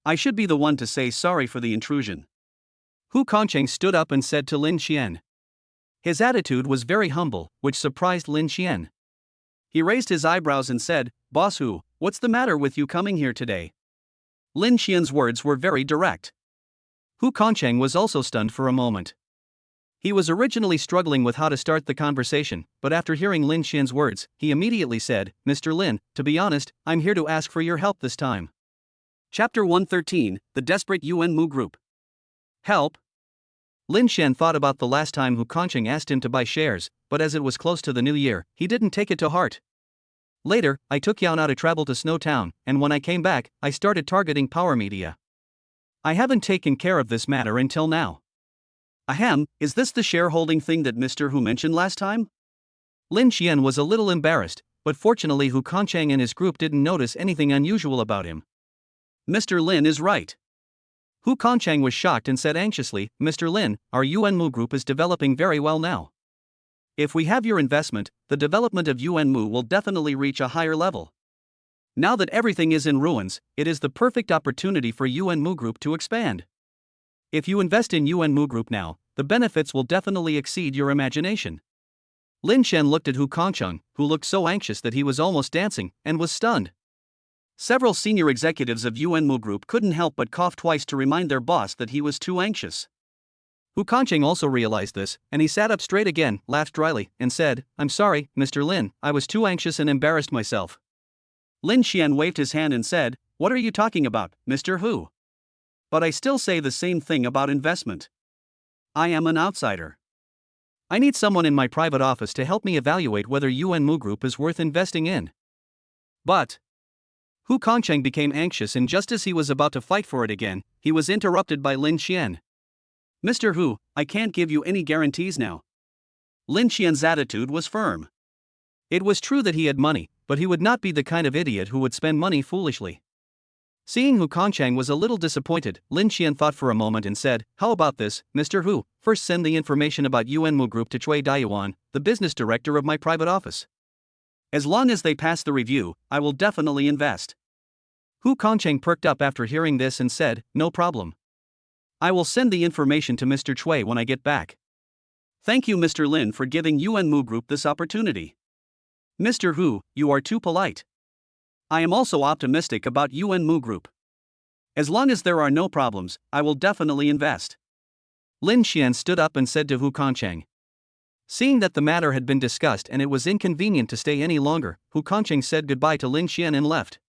I should be the one to say sorry for the intrusion. Hu Kancheng stood up and said to Lin Qian. His attitude was very humble, which surprised Lin Qian. He raised his eyebrows and said, Boss Hu, what's the matter with you coming here today? Lin Qian's words were very direct. Hu Kancheng was also stunned for a moment. He was originally struggling with how to start the conversation, but after hearing Lin Qian's words, he immediately said, Mr. Lin, to be honest, I'm here to ask for your help this time. Chapter 113, The Desperate Yuan Mu Group. Help? Lin Qian thought about the last time Hu Kancheng asked him to buy shares, but as it was close to the new year, he didn't take it to heart. Later, I took Yao Na to travel to Snow Town, and when I came back, I started targeting power media. I haven't taken care of this matter until now. Ahem, is this the shareholding thing that Mr. Hu mentioned last time? Lin Qian was a little embarrassed, but fortunately Hu Kancheng and his group didn't notice anything unusual about him. Mr. Lin is right. Hu Kancheng was shocked and said anxiously, Mr. Lin, our Yuan Mu group is developing very well now. If we have your investment, the development of Yuan Mu will definitely reach a higher level. Now that everything is in ruins, it is the perfect opportunity for Yuan Mu group to expand. If you invest in Yuan Mu Group now, the benefits will definitely exceed your imagination. Lin Qian looked at Hu Kancheng, who looked so anxious that he was almost dancing, and was stunned. Several senior executives of Yuan Mu Group couldn't help but cough twice to remind their boss that he was too anxious. Hu Kancheng also realized this, and he sat up straight again, laughed dryly, and said, I'm sorry, Mr. Lin, I was too anxious and embarrassed myself. Lin Qian waved his hand and said, What are you talking about, Mr. Hu? But I still say the same thing about investment. I am an outsider. I need someone in my private office to help me evaluate whether Yuan Mu Group is worth investing in. But Hu Kancheng became anxious, and just as he was about to fight for it again, he was interrupted by Lin Qian. Mr. Hu, I can't give you any guarantees now. Lin Qian's attitude was firm. It was true that he had money, but he would not be the kind of idiot who would spend money foolishly. Seeing Hu Kancheng was a little disappointed, Lin Qian thought for a moment and said, How about this, Mr. Hu, first send the information about Yuan Mu Group to Chui Daiyuan, the business director of my private office. As long as they pass the review, I will definitely invest. Hu Kancheng perked up after hearing this and said, No problem. I will send the information to Mr. Chui when I get back. Thank you, Mr. Lin, for giving Yuan Mu Group this opportunity. Mr. Hu, you are too polite. I am also optimistic about Yuan Mu Group. As long as there are no problems, I will definitely invest. Lin Qian stood up and said to Hu Kancheng. Seeing that the matter had been discussed and it was inconvenient to stay any longer, Hu Kancheng said goodbye to Lin Qian and left.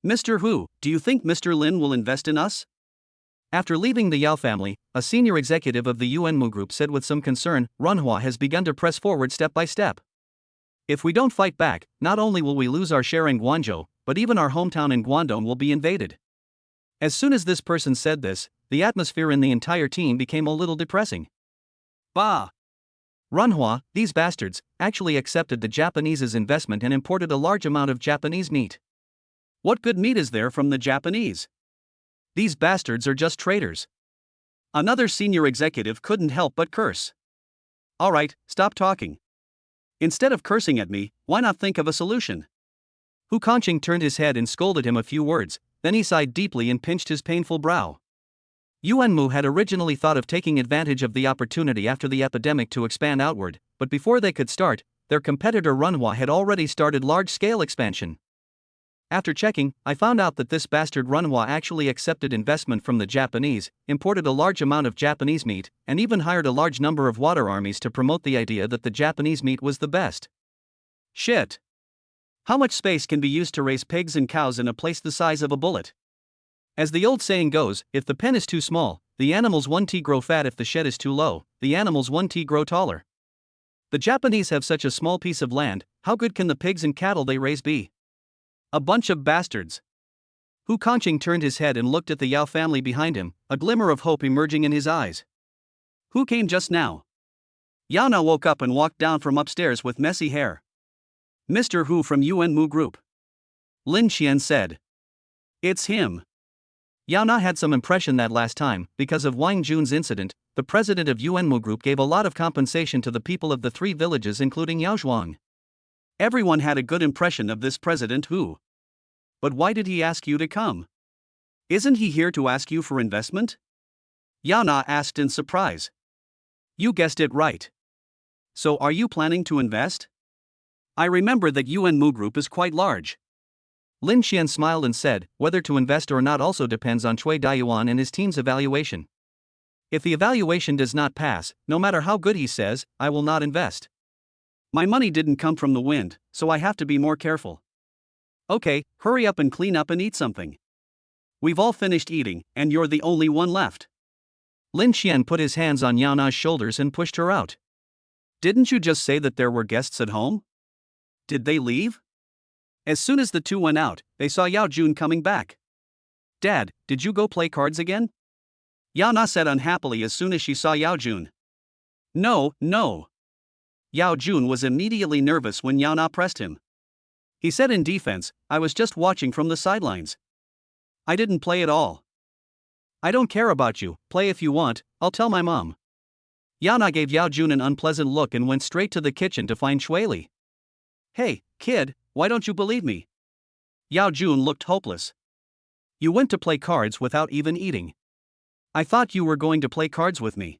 Mr. Hu, do you think Mr. Lin will invest in us? After leaving the Yao family, a senior executive of the Yuan Mu Group said with some concern, Runhua has begun to press forward step by step. If we don't fight back, not only will we lose our share in Guangzhou, but even our hometown in Guangdong will be invaded. As soon as this person said this, the atmosphere in the entire team became a little depressing. Bah! Runhua, these bastards, actually accepted the Japanese's investment and imported a large amount of Japanese meat. What good meat is there from the Japanese? These bastards are just traitors. Another senior executive couldn't help but curse. Alright, stop talking. Instead of cursing at me, why not think of a solution? Hu Kancheng turned his head and scolded him a few words, then he sighed deeply and pinched his painful brow. Yuan Mu had originally thought of taking advantage of the opportunity after the epidemic to expand outward, but before they could start, their competitor Runhua had already started large-scale expansion. After checking, I found out that this bastard Runhua actually accepted investment from the Japanese, imported a large amount of Japanese meat, and even hired a large number of water armies to promote the idea that the Japanese meat was the best. Shit. How much space can be used to raise pigs and cows in a place the size of a bullet? As the old saying goes, if the pen is too small, the animals 1t grow fat. If the shed is too low, the animals 1t grow taller. The Japanese have such a small piece of land, how good can the pigs and cattle they raise be? A bunch of bastards. Hu Kongqing turned his head and looked at the Yao family behind him, a glimmer of hope emerging in his eyes. Who came just now? Yao Na woke up and walked down from upstairs with messy hair. Mr. Hu from Yuan Mu Group. Lin Xian said. It's him. Yao Na had some impression that last time, because of Wang Jun's incident, the president of Yuan Mu Group gave a lot of compensation to the people of the 3 villages including Yaozhuang. Everyone had a good impression of this President Hu. But why did he ask you to come? Isn't he here to ask you for investment? Yao Na asked in surprise. You guessed it right. So are you planning to invest? I remember that Yuan Mu Group is quite large. Lin Xian smiled and said, whether to invest or not also depends on Cui Daiyuan and his team's evaluation. If the evaluation does not pass, no matter how good he says, I will not invest. My money didn't come from the wind, so I have to be more careful. Okay, hurry up and clean up and eat something. We've all finished eating, and you're the only one left. Lin Xian put his hands on Yao Na's shoulders and pushed her out. Didn't you just say that there were guests at home? Did they leave? As soon as the two went out, they saw Yao Jun coming back. Dad, did you go play cards again? Yao Na said unhappily as soon as she saw Yao Jun. No. Yao Jun was immediately nervous when Yao Na pressed him. He said in defense, I was just watching from the sidelines. I didn't play at all. I don't care about you, play if you want, I'll tell my mom. Yao Na gave Yao Jun an unpleasant look and went straight to the kitchen to find Shui Li. Hey, kid, why don't you believe me? Yao Jun looked hopeless. You went to play cards without even eating. I thought you were going to play cards with me.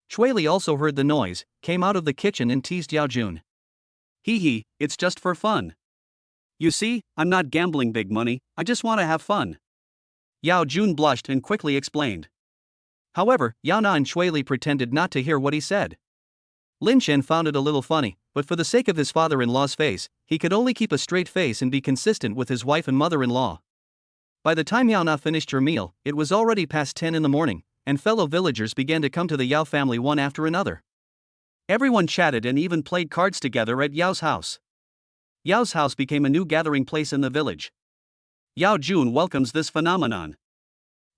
Shui Li also heard the noise, came out of the kitchen and teased Yao Jun. Hee, it's just for fun. You see, I'm not gambling big money, I just want to have fun. Yao Jun blushed and quickly explained. However, Yao Na and Shui Li pretended not to hear what he said. Lin Xian found it a little funny, but for the sake of his father-in-law's face, he could only keep a straight face and be consistent with his wife and mother-in-law. By the time Yao Na finished her meal, it was already past 10 in the morning, and fellow villagers began to come to the Yao family one after another. Everyone chatted and even played cards together at Yao's house. Yao's house became a new gathering place in the village. Yao Jun welcomes this phenomenon.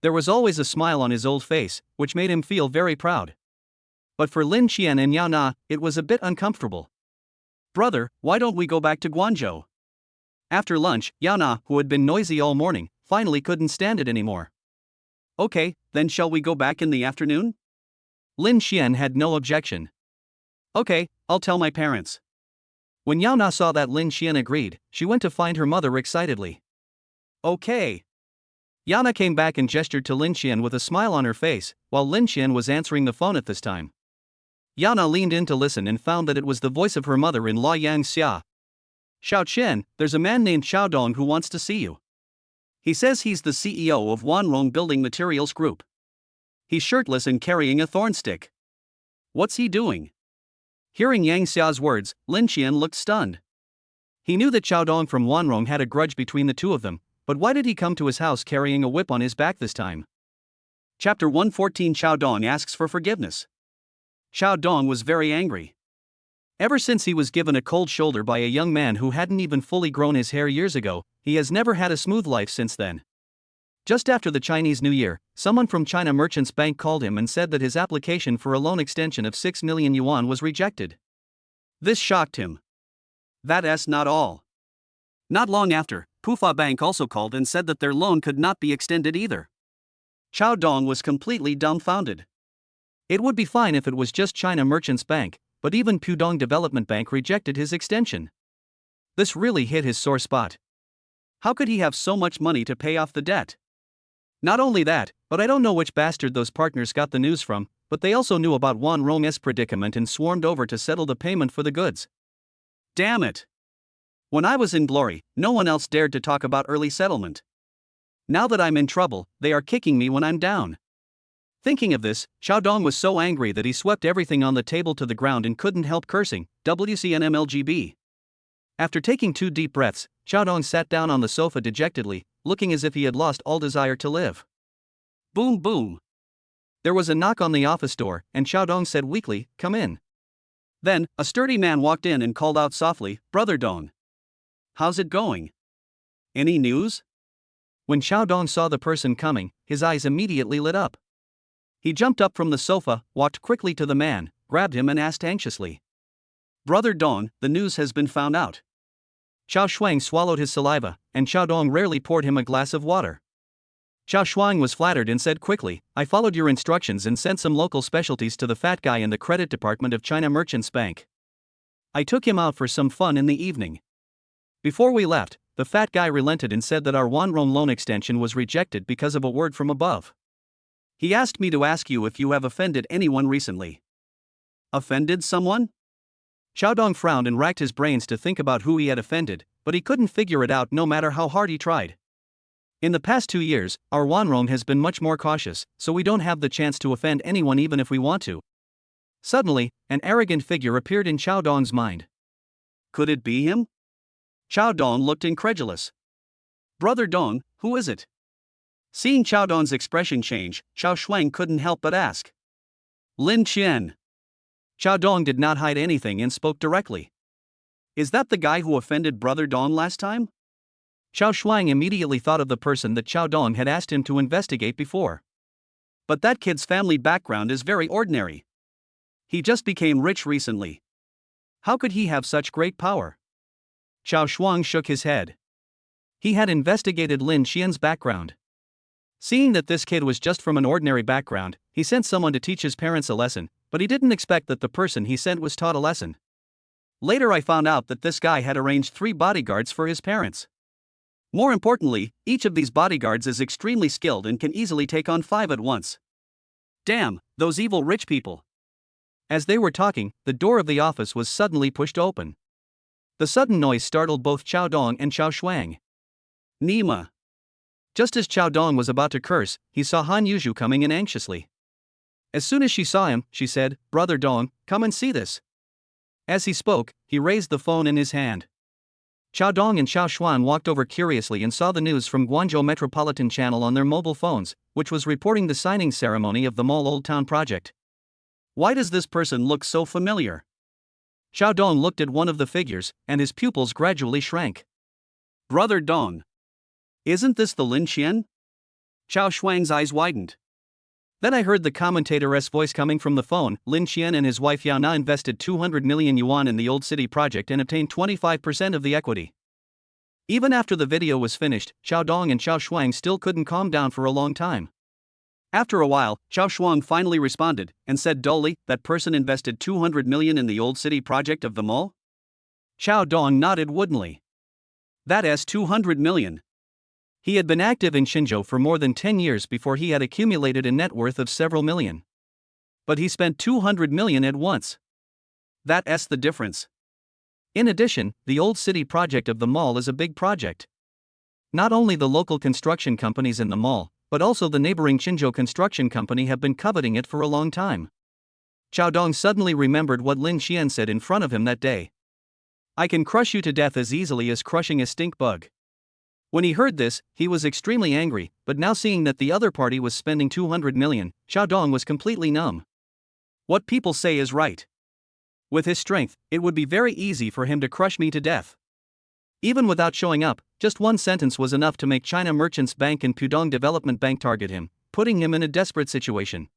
There was always a smile on his old face, which made him feel very proud. But for Lin Xian and Yao Na, it was a bit uncomfortable. Brother, why don't we go back to Guangzhou? After lunch, Yao Na, who had been noisy all morning, finally couldn't stand it anymore. Okay, then shall we go back in the afternoon? Lin Xian had no objection. Okay, I'll tell my parents. When Yao Na saw that Lin Xian agreed, she went to find her mother excitedly. Okay. Yao Na came back and gestured to Lin Xian with a smile on her face, while Lin Xian was answering the phone at this time. Yao Na leaned in to listen and found that it was the voice of her mother-in-law Yang Xia. Xiao Chen, there's a man named Xiao Dong who wants to see you. He says he's the CEO of Wanrong Building Materials Group. He's shirtless and carrying a thorn stick. What's he doing? Hearing Yang Xia's words, Lin Xian looked stunned. He knew that Xiao Dong from Wanrong had a grudge between the two of them, but why did he come to his house carrying a whip on his back this time? Chapter 114 Xiao Dong asks for forgiveness. Xiao Dong was very angry. Ever since he was given a cold shoulder by a young man who hadn't even fully grown his hair years ago, he has never had a smooth life since then. Just after the Chinese New Year, someone from China Merchants Bank called him and said that his application for a loan extension of 6 million yuan was rejected. This shocked him. That's not all. Not long after, Pufa Bank also called and said that their loan could not be extended either. Xiao Dong was completely dumbfounded. It would be fine if it was just China Merchants Bank, but even Pudong Development Bank rejected his extension. This really hit his sore spot. How could he have so much money to pay off the debt? Not only that, but I don't know which bastard those partners got the news from, but they also knew about Wanrong's predicament and swarmed over to settle the payment for the goods. Damn it! When I was in glory, no one else dared to talk about early settlement. Now that I'm in trouble, they are kicking me when I'm down. Thinking of this, Xiaodong was so angry that he swept everything on the table to the ground and couldn't help cursing, WCNMLGB. After taking 2 deep breaths, Xiaodong sat down on the sofa dejectedly, looking as if he had lost all desire to live. Boom boom. There was a knock on the office door, and Xiaodong said weakly, "Come in." Then, a sturdy man walked in and called out softly, "Brother Dong. How's it going? Any news?" When Xiaodong saw the person coming, his eyes immediately lit up. He jumped up from the sofa, walked quickly to the man, grabbed him and asked anxiously, "Brother Dong, the news has been found out." Xiao Shuang swallowed his saliva, and Xiaodong rarely poured him a glass of water. Xiao Shuang was flattered and said quickly, "I followed your instructions and sent some local specialties to the fat guy in the credit department of China Merchants Bank. I took him out for some fun in the evening. Before we left, the fat guy relented and said that our Wanrong loan extension was rejected because of a word from above. He asked me to ask you if you have offended anyone recently." Offended someone? Xiaodong frowned and racked his brains to think about who he had offended, but he couldn't figure it out no matter how hard he tried. In the past 2 years, our Wanrong has been much more cautious, so we don't have the chance to offend anyone even if we want to. Suddenly, an arrogant figure appeared in Xiaodong's mind. Could it be him? Xiaodong looked incredulous. "Brother Dong, who is it?" Seeing Xiaodong's expression change, Xiao Shuang couldn't help but ask. "Lin Qian." Xiaodong did not hide anything and spoke directly. "Is that the guy who offended Brother Dong last time?" Xiao Shuang immediately thought of the person that Xiaodong had asked him to investigate before. But that kid's family background is very ordinary. He just became rich recently. How could he have such great power? Xiao Shuang shook his head. He had investigated Lin Qian's background. Seeing that this kid was just from an ordinary background, he sent someone to teach his parents a lesson, but he didn't expect that the person he sent was taught a lesson. Later I found out that this guy had arranged 3 bodyguards for his parents. More importantly, each of these bodyguards is extremely skilled and can easily take on 5 at once. Damn, those evil rich people. As they were talking, the door of the office was suddenly pushed open. The sudden noise startled both Xiaodong and Xiao Shuang. Nima. Just as Xiaodong was about to curse, he saw Han Yuzhu coming in anxiously. As soon as she saw him, she said, "Brother Dong, come and see this." As he spoke, he raised the phone in his hand. Xiaodong and Xiao Shuan walked over curiously and saw the news from Guangzhou Metropolitan Channel on their mobile phones, which was reporting the signing ceremony of the Mall Old Town project. Why does this person look so familiar? Xiaodong looked at one of the figures, and his pupils gradually shrank. Brother Dong. Isn't this the Lin Qian? Xiao Shuang's eyes widened. Then I heard the commentator's voice coming from the phone. Lin Qian and his wife Yana invested 200 million yuan in the Old City project and obtained 25% of the equity. Even after the video was finished, Xiaodong and Xiao Shuang still couldn't calm down for a long time. After a while, Xiao Shuang finally responded, and said dully, "That person invested 200 million in the Old City project of the mall?" Xiaodong nodded woodenly. That's 200 million. He had been active in Xinzhou for more than 10 years before he had accumulated a net worth of several million. But he spent 200 million at once. That's the difference. In addition, the Old City project of the mall is a big project. Not only the local construction companies in the mall, but also the neighboring Xinzhou construction company have been coveting it for a long time. Xiaodong suddenly remembered what Lin Qian said in front of him that day. "I can crush you to death as easily as crushing a stink bug." When he heard this, he was extremely angry, but now seeing that the other party was spending 200 million, Xiaodong was completely numb. What people say is right. With his strength, it would be very easy for him to crush me to death. Even without showing up, just one sentence was enough to make China Merchants Bank and Pudong Development Bank target him, putting him in a desperate situation.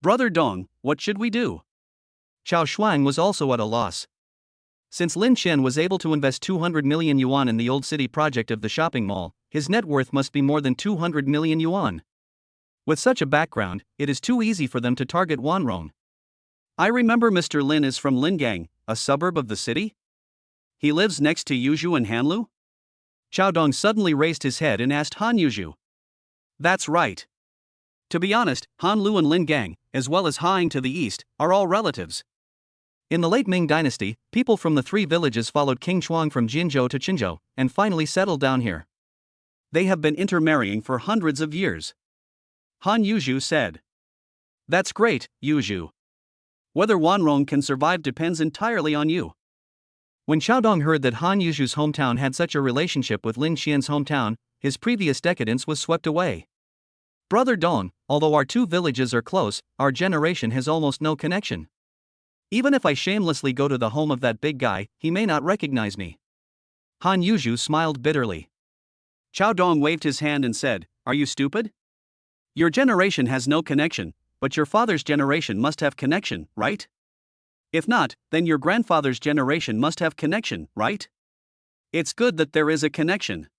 "Brother Dong, what should we do?" Xiao Shuang was also at a loss. Since Lin Qian was able to invest 200 million yuan in the Old City project of the shopping mall, his net worth must be more than 200 million yuan. With such a background, it is too easy for them to target Wanrong. "I remember Mr. Lin is from Lingang, a suburb of the city? He lives next to Yuzhu and Hanlu?" Xiaodong suddenly raised his head and asked Han Yuzhu. "That's right. To be honest, Hanlu and Lingang, as well as Haing to the east, are all relatives. In the late Ming dynasty, people from the three villages followed King Chuang from Jinzhou to Qinzhou, and finally settled down here. They have been intermarrying for hundreds of years. Han Yuzhu said. That's great, Yuzhu. Whether Wanrong can survive depends entirely on you. When Xiaodong heard that Han Yuzhu's hometown had such a relationship with Lin Xian's hometown, his previous decadence was swept away. Brother Dong, although our two villages are close, our generation has almost no connection. Even if I shamelessly go to the home of that big guy, he may not recognize me. Han Yuzhu smiled bitterly. Xiaodong waved his hand and said, Are you stupid? Your generation has no connection, but your father's generation must have connection, right? If not, then your grandfather's generation must have connection, right? It's good that there is a connection.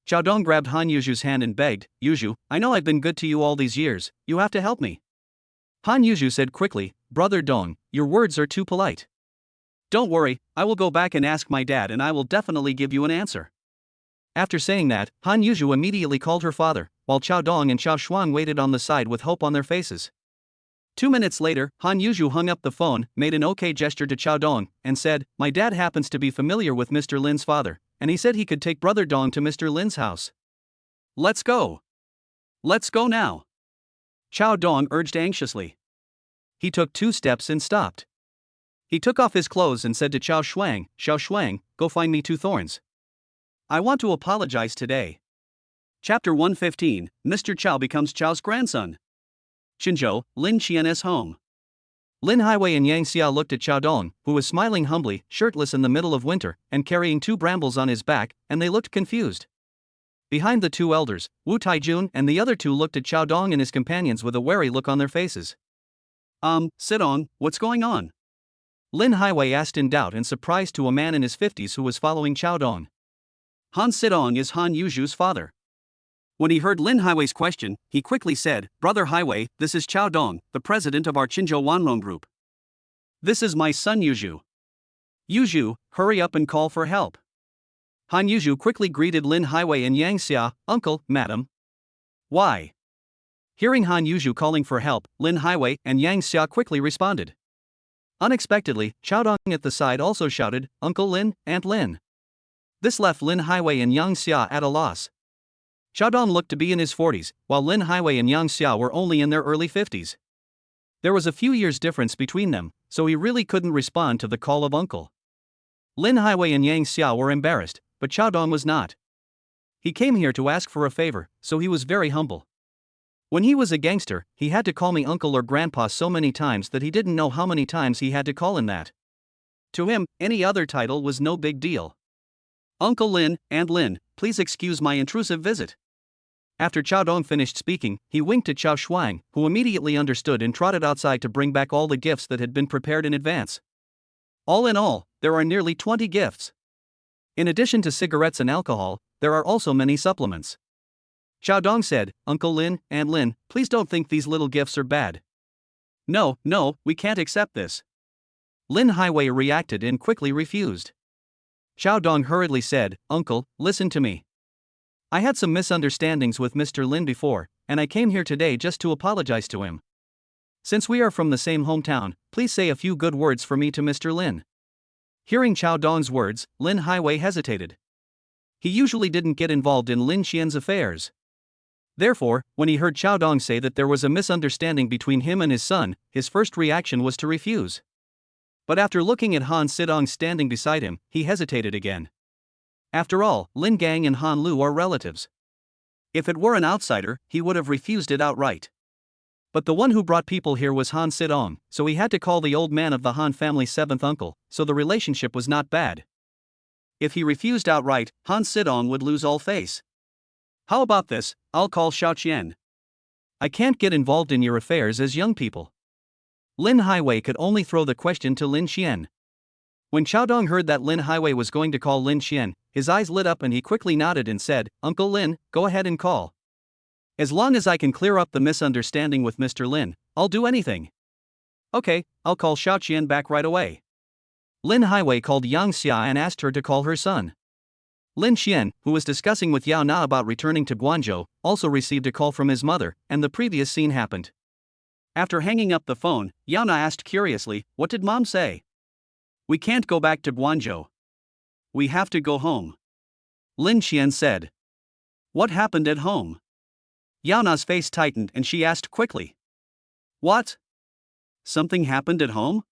Xiaodong grabbed Han Yuzhu's hand and begged, Yuzhu, I know I've been good to you all these years, you have to help me. Han Yuzhu said quickly, Brother Dong, your words are too polite. Don't worry, I will go back and ask my dad and I will definitely give you an answer. After saying that, Han Yuzhu immediately called her father, while Xiaodong and Xiao Shuang waited on the side with hope on their faces. 2 minutes later, Han Yuzhu hung up the phone, made an okay gesture to Xiaodong, and said, My dad happens to be familiar with Mr. Lin's father, and he said he could take Brother Dong to Mr. Lin's house. Let's go. Let's go now. Xiaodong urged anxiously. He took 2 steps and stopped. He took off his clothes and said to Xiao Shuang, go find me 2 thorns. I want to apologize today. Chapter 115, Mr. Qiao becomes Qiao's grandson. Qinzhou, Lin Qian's home. Lin Highway and Yang Xia looked at Xiaodong, who was smiling humbly, shirtless in the middle of winter, and carrying 2 brambles on his back, and they looked confused. Behind the 2 elders, Wu Taijun and the other 2 looked at Xiaodong and his companions with a wary look on their faces. Sidong, what's going on? Lin Highway asked in doubt and surprise to a man in his 50s who was following Xiaodong. Han Sidong is Han Yuzhu's father. When he heard Lin Highway's question, he quickly said, Brother Highway, this is Xiaodong, the president of our Qinzhou Wanrong group. This is my son Yuzhu. Yuzhu, hurry up and call for help. Han Yuzhu quickly greeted Lin Highway and Yang Xia, Uncle, Madam. Why? Hearing Han Yuzhu calling for help, Lin Highway and Yang Xia quickly responded. Unexpectedly, Xiaodong at the side also shouted, Uncle Lin, Aunt Lin. This left Lin Highway and Yang Xia at a loss. Xiaodong looked to be in his 40s, while Lin Highway and Yang Xia were only in their early 50s. There was a few years difference between them, so he really couldn't respond to the call of uncle. Lin Highway and Yang Xia were embarrassed, but Xiaodong was not. He came here to ask for a favor, so he was very humble. When he was a gangster, he had to call me uncle or grandpa so many times that he didn't know how many times he had to call in that. To him, any other title was no big deal. Uncle Lin, Aunt Lin, please excuse my intrusive visit. After Xiaodong finished speaking, he winked at Xiao Shuang, who immediately understood and trotted outside to bring back all the gifts that had been prepared in advance. All in all, there are nearly 20 gifts. In addition to cigarettes and alcohol, there are also many supplements. Xiaodong said, Uncle Lin, Aunt Lin, please don't think these little gifts are bad. No, we can't accept this. Lin Highway reacted and quickly refused. Xiaodong hurriedly said, Uncle, listen to me. I had some misunderstandings with Mr. Lin before, and I came here today just to apologize to him. Since we are from the same hometown, please say a few good words for me to Mr. Lin. Hearing Xiaodong's words, Lin Highway hesitated. He usually didn't get involved in Lin Qian's affairs. Therefore, when he heard Xiaodong say that there was a misunderstanding between him and his son, his first reaction was to refuse. But after looking at Han Sidong standing beside him, he hesitated again. After all, Lin Gang and Han Lu are relatives. If it were an outsider, he would have refused it outright. But the one who brought people here was Han Sidong, so he had to call the old man of the Han family's 7th uncle, so the relationship was not bad. If he refused outright, Han Sidong would lose all face. How about this, I'll call Xiao Qian. I can't get involved in your affairs as young people. Lin Highway could only throw the question to Lin Qian. When Xiaodong heard that Lin Highway was going to call Lin Qian, his eyes lit up and he quickly nodded and said, Uncle Lin, go ahead and call. As long as I can clear up the misunderstanding with Mr. Lin, I'll do anything. Okay, I'll call Xiao Qian back right away. Lin Highway called Yang Xia and asked her to call her son. Lin Qian, who was discussing with Yao Na about returning to Guangzhou, also received a call from his mother, and the previous scene happened. After hanging up the phone, Yao Na asked curiously, What did Mom say? We can't go back to Guangzhou. We have to go home. Lin Xian said. What happened at home? Yao Na's face tightened and she asked quickly. What? Something happened at home?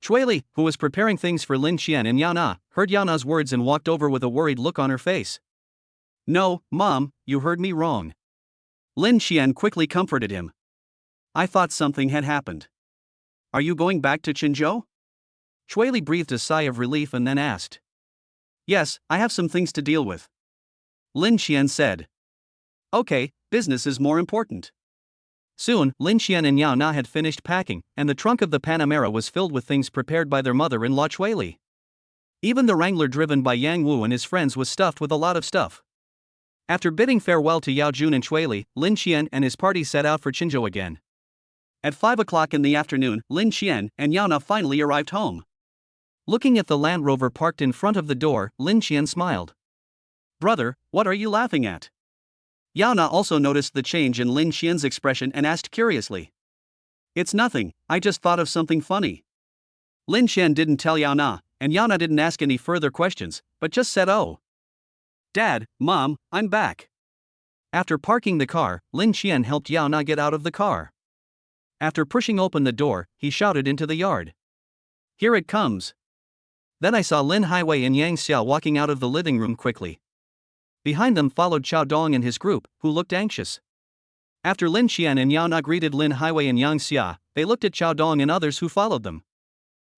Chui Li, who was preparing things for Lin Xian and Yao Na, heard Yao Na's words and walked over with a worried look on her face. No, Mom, you heard me wrong. Lin Xian quickly comforted him. I thought something had happened. Are you going back to Qinzhou? Chui Li breathed a sigh of relief and then asked. Yes, I have some things to deal with. Lin Xian said. Okay, business is more important. Soon, Lin Xian and Yao Na had finished packing, and the trunk of the Panamera was filled with things prepared by their mother-in-law Chui Li. Even the Wrangler driven by Yang Wu and his friends was stuffed with a lot of stuff. After bidding farewell to Yao Jun and Chui Li, Lin Xian and his party set out for Qinzhou again. At 5 o'clock in the afternoon, Lin Xian and Yao Na finally arrived home. Looking at the Land Rover parked in front of the door, Lin Xian smiled. Brother, what are you laughing at? Yao Na also noticed the change in Lin Xian's expression and asked curiously. It's nothing, I just thought of something funny. Lin Xian didn't tell Yao Na, and Yao Na didn't ask any further questions, but just said oh. Dad, Mom, I'm back. After parking the car, Lin Xian helped Yao Na get out of the car. After pushing open the door, he shouted into the yard. Here it comes. Then I saw Lin Highway and Yang Xiao walking out of the living room quickly. Behind them followed Chao Dong and his group, who looked anxious. After Lin Xian and Yao Na greeted Lin Highway and Yang Xia, they looked at Chao Dong and others who followed them.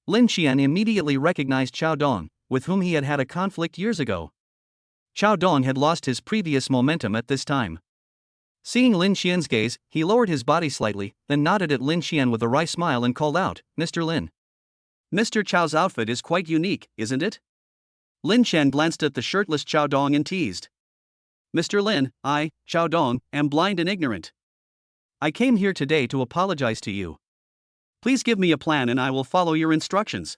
Lin Xian immediately recognized Chao Dong, with whom he had had a conflict years ago. Chao Dong had lost his previous momentum at this time. Seeing Lin Xian's gaze, he lowered his body slightly, then nodded at Lin Xian with a wry smile and called out, Mr. Lin. Mr. Chao's outfit is quite unique, isn't it? Lin Xian glanced at the shirtless Chao Dong and teased. Mr. Lin, I, Chao Dong, am blind and ignorant. I came here today to apologize to you. Please give me a plan and I will follow your instructions.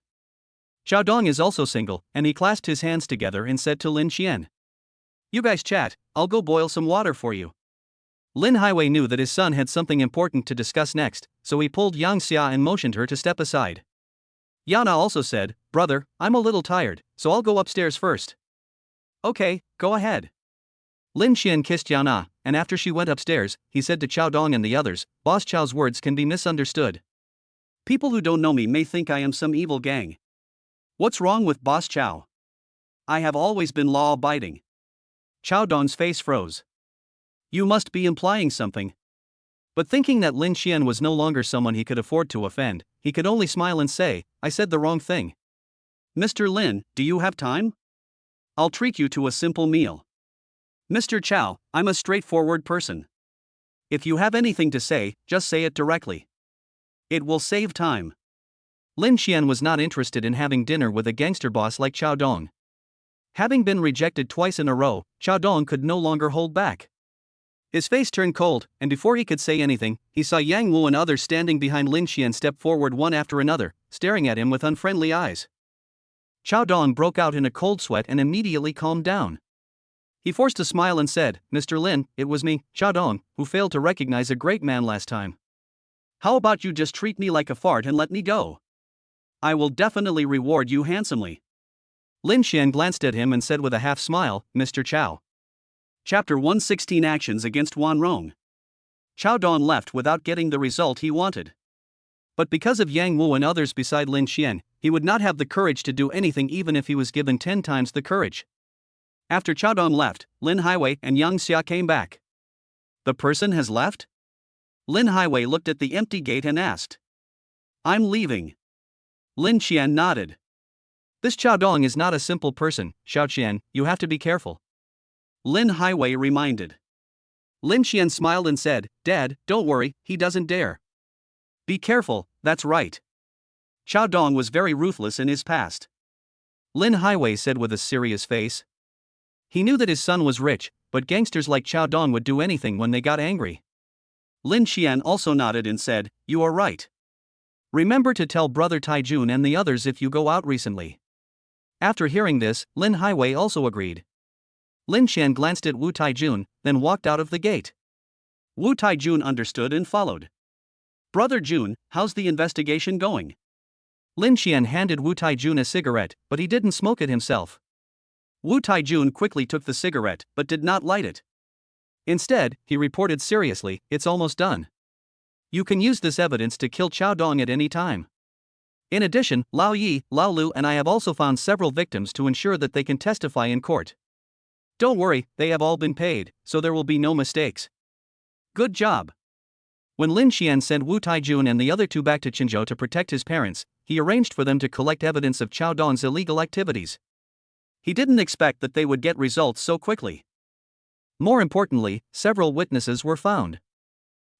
Chao Dong is also single, and he clasped his hands together and said to Lin Xian. You guys chat, I'll go boil some water for you. Lin Highway knew that his son had something important to discuss next, so he pulled Yang Xia and motioned her to step aside. Yao Na also said, Brother, I'm a little tired, so I'll go upstairs first. Okay, go ahead. Lin Xian kissed Yao Na, and after she went upstairs, he said to Chao Dong and the others, Boss Chao's words can be misunderstood. People who don't know me may think I am some evil gang. What's wrong with Boss Chao? I have always been law-abiding. Chao Dong's face froze. You must be implying something. But thinking that Lin Xian was no longer someone he could afford to offend, he could only smile and say, I said the wrong thing. Mr. Lin, do you have time? I'll treat you to a simple meal. Mr. Chao, I'm a straightforward person. If you have anything to say, just say it directly. It will save time. Lin Xian was not interested in having dinner with a gangster boss like Chao Dong. Having been rejected twice in a row, Chao Dong could no longer hold back. His face turned cold, and before he could say anything, he saw Yang Wu and others standing behind Lin Xian step forward one after another, staring at him with unfriendly eyes. Chao Dong broke out in a cold sweat and immediately calmed down. He forced a smile and said, Mr. Lin, it was me, Chao Dong, who failed to recognize a great man last time. How about you just treat me like a fart and let me go? I will definitely reward you handsomely. Lin Xian glanced at him and said with a half smile, Mr. Chao. Chapter 116 Actions against Wan Rong. Chao Dong left without getting the result he wanted. But because of Yang Wu and others beside Lin Xian, he would not have the courage to do anything even if he was given 10 times the courage. After Chao Dong left, Lin Highway and Yang Xia came back. The person has left? Lin Highway looked at the empty gate and asked. I'm leaving. Lin Xian nodded. This Chao Dong is not a simple person, Xiao Qian, you have to be careful. Lin Highway reminded. Lin Xian smiled and said, Dad, don't worry, he doesn't dare. Be careful, that's right. Chao Dong was very ruthless in his past. Lin Highway said with a serious face. He knew that his son was rich, but gangsters like Chao Dong would do anything when they got angry. Lin Xian also nodded and said, You are right. Remember to tell Brother Taijun and the others if you go out recently. After hearing this, Lin Highway also agreed. Lin Xian glanced at Wu Taijun, then walked out of the gate. Wu Taijun understood and followed. Brother Jun, how's the investigation going? Lin Xian handed Wu Taijun a cigarette, but he didn't smoke it himself. Wu Taijun quickly took the cigarette, but did not light it. Instead, he reported seriously, "It's almost done. You can use this evidence to kill Chao Dong at any time. In addition, Lao Yi, Lao Lu and I have also found several victims to ensure that they can testify in court. Don't worry, they have all been paid, so there will be no mistakes. Good job." When Lin Xian sent Wu Taijun and the other two back to Qinzhou to protect his parents, he arranged for them to collect evidence of Chao Dong's illegal activities. He didn't expect that they would get results so quickly. More importantly, several witnesses were found.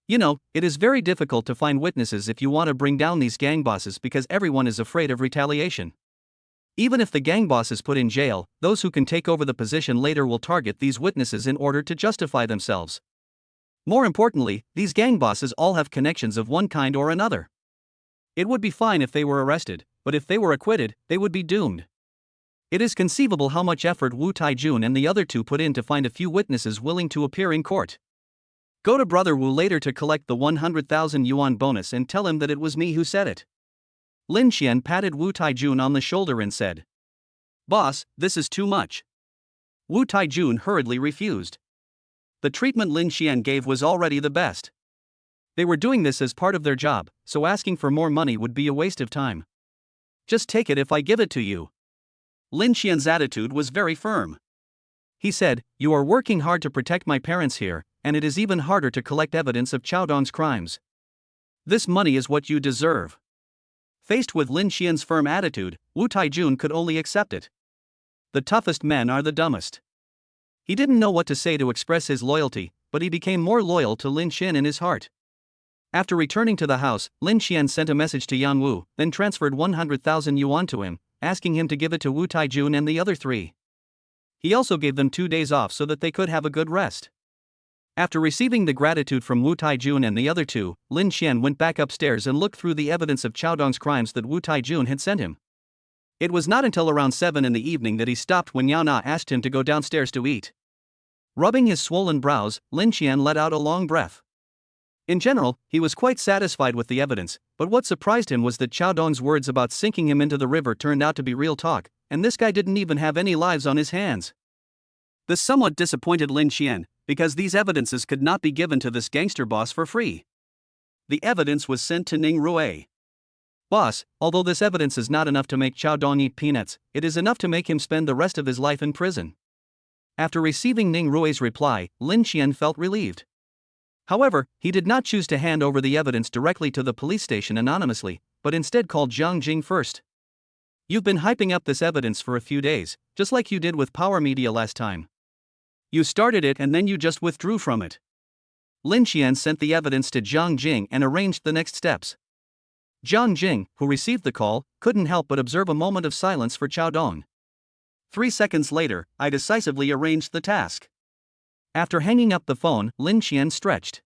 You know, it is very difficult to find witnesses if you want to bring down these gang bosses because everyone is afraid of retaliation. Even if the gang boss is put in jail, those who can take over the position later will target these witnesses in order to justify themselves. More importantly, these gang bosses all have connections of one kind or another. It would be fine if they were arrested, but if they were acquitted, they would be doomed. It is conceivable how much effort Wu Taijun and the other two put in to find a few witnesses willing to appear in court. Go to Brother Wu later to collect the 100,000 yuan bonus and tell him that it was me who said it. Lin Xian patted Wu Taijun on the shoulder and said, "Boss, this is too much." Wu Taijun hurriedly refused. The treatment Lin Xian gave was already the best. They were doing this as part of their job, so asking for more money would be a waste of time. "Just take it if I give it to you." Lin Xian's attitude was very firm. He said, "You are working hard to protect my parents here, and it is even harder to collect evidence of Chao Dong's crimes. This money is what you deserve." Faced with Lin Xian's firm attitude, Wu Taijun could only accept it. The toughest men are the dumbest. He didn't know what to say to express his loyalty, but he became more loyal to Lin Xian in his heart. After returning to the house, Lin Xian sent a message to Yang Wu, then transferred 100,000 yuan to him, asking him to give it to Wu Taijun and the other three. He also gave them 2 days off so that they could have a good rest. After receiving the gratitude from Wu Taijun and the other two, Lin Xian went back upstairs and looked through the evidence of Chao Dong's crimes that Wu Taijun had sent him. It was not until around 7 in the evening that he stopped when Yao Na asked him to go downstairs to eat. Rubbing his swollen brows, Lin Xian let out a long breath. In general, he was quite satisfied with the evidence, but what surprised him was that Chao Dong's words about sinking him into the river turned out to be real talk, and this guy didn't even have any lives on his hands. This somewhat disappointed Lin Xian, because these evidences could not be given to this gangster boss for free. The evidence was sent to Ning Rui. "Boss, although this evidence is not enough to make Chao Dong eat peanuts, it is enough to make him spend the rest of his life in prison." After receiving Ning Rui's reply, Lin Xian felt relieved. However, he did not choose to hand over the evidence directly to the police station anonymously, but instead called Zhang Jing first. "You've been hyping up this evidence for a few days, just like you did with Power Media last time. You started it and then you just withdrew from it." Lin Xian sent the evidence to Zhang Jing and arranged the next steps. Zhang Jing, who received the call, couldn't help but observe a moment of silence for Chao Dong. 3 seconds later, I decisively arranged the task. After hanging up the phone, Lin Xian stretched.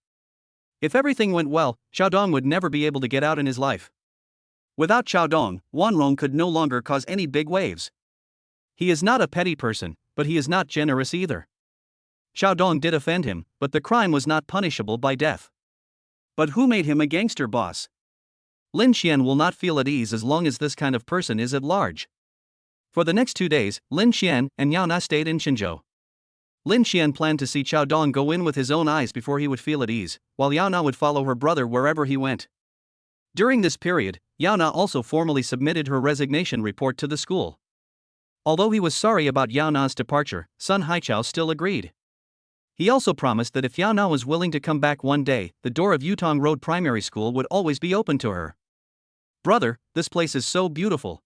If everything went well, Chao Dong would never be able to get out in his life. Without Chao Dong, Wan Rong could no longer cause any big waves. He is not a petty person, but he is not generous either. Chao Dong did offend him, but the crime was not punishable by death. But who made him a gangster boss? Lin Xian will not feel at ease as long as this kind of person is at large. For the next 2 days, Lin Xian and Yao Na stayed in Qinzhou. Lin Xian planned to see Chao Dong go in with his own eyes before he would feel at ease, while Yao Na would follow her brother wherever he went. During this period, Yao Na also formally submitted her resignation report to the school. Although he was sorry about Yao Na's departure, Sun Haichao still agreed. He also promised that if Yao Na was willing to come back one day, the door of Yutong Road Primary School would always be open to her. "Brother, this place is so beautiful.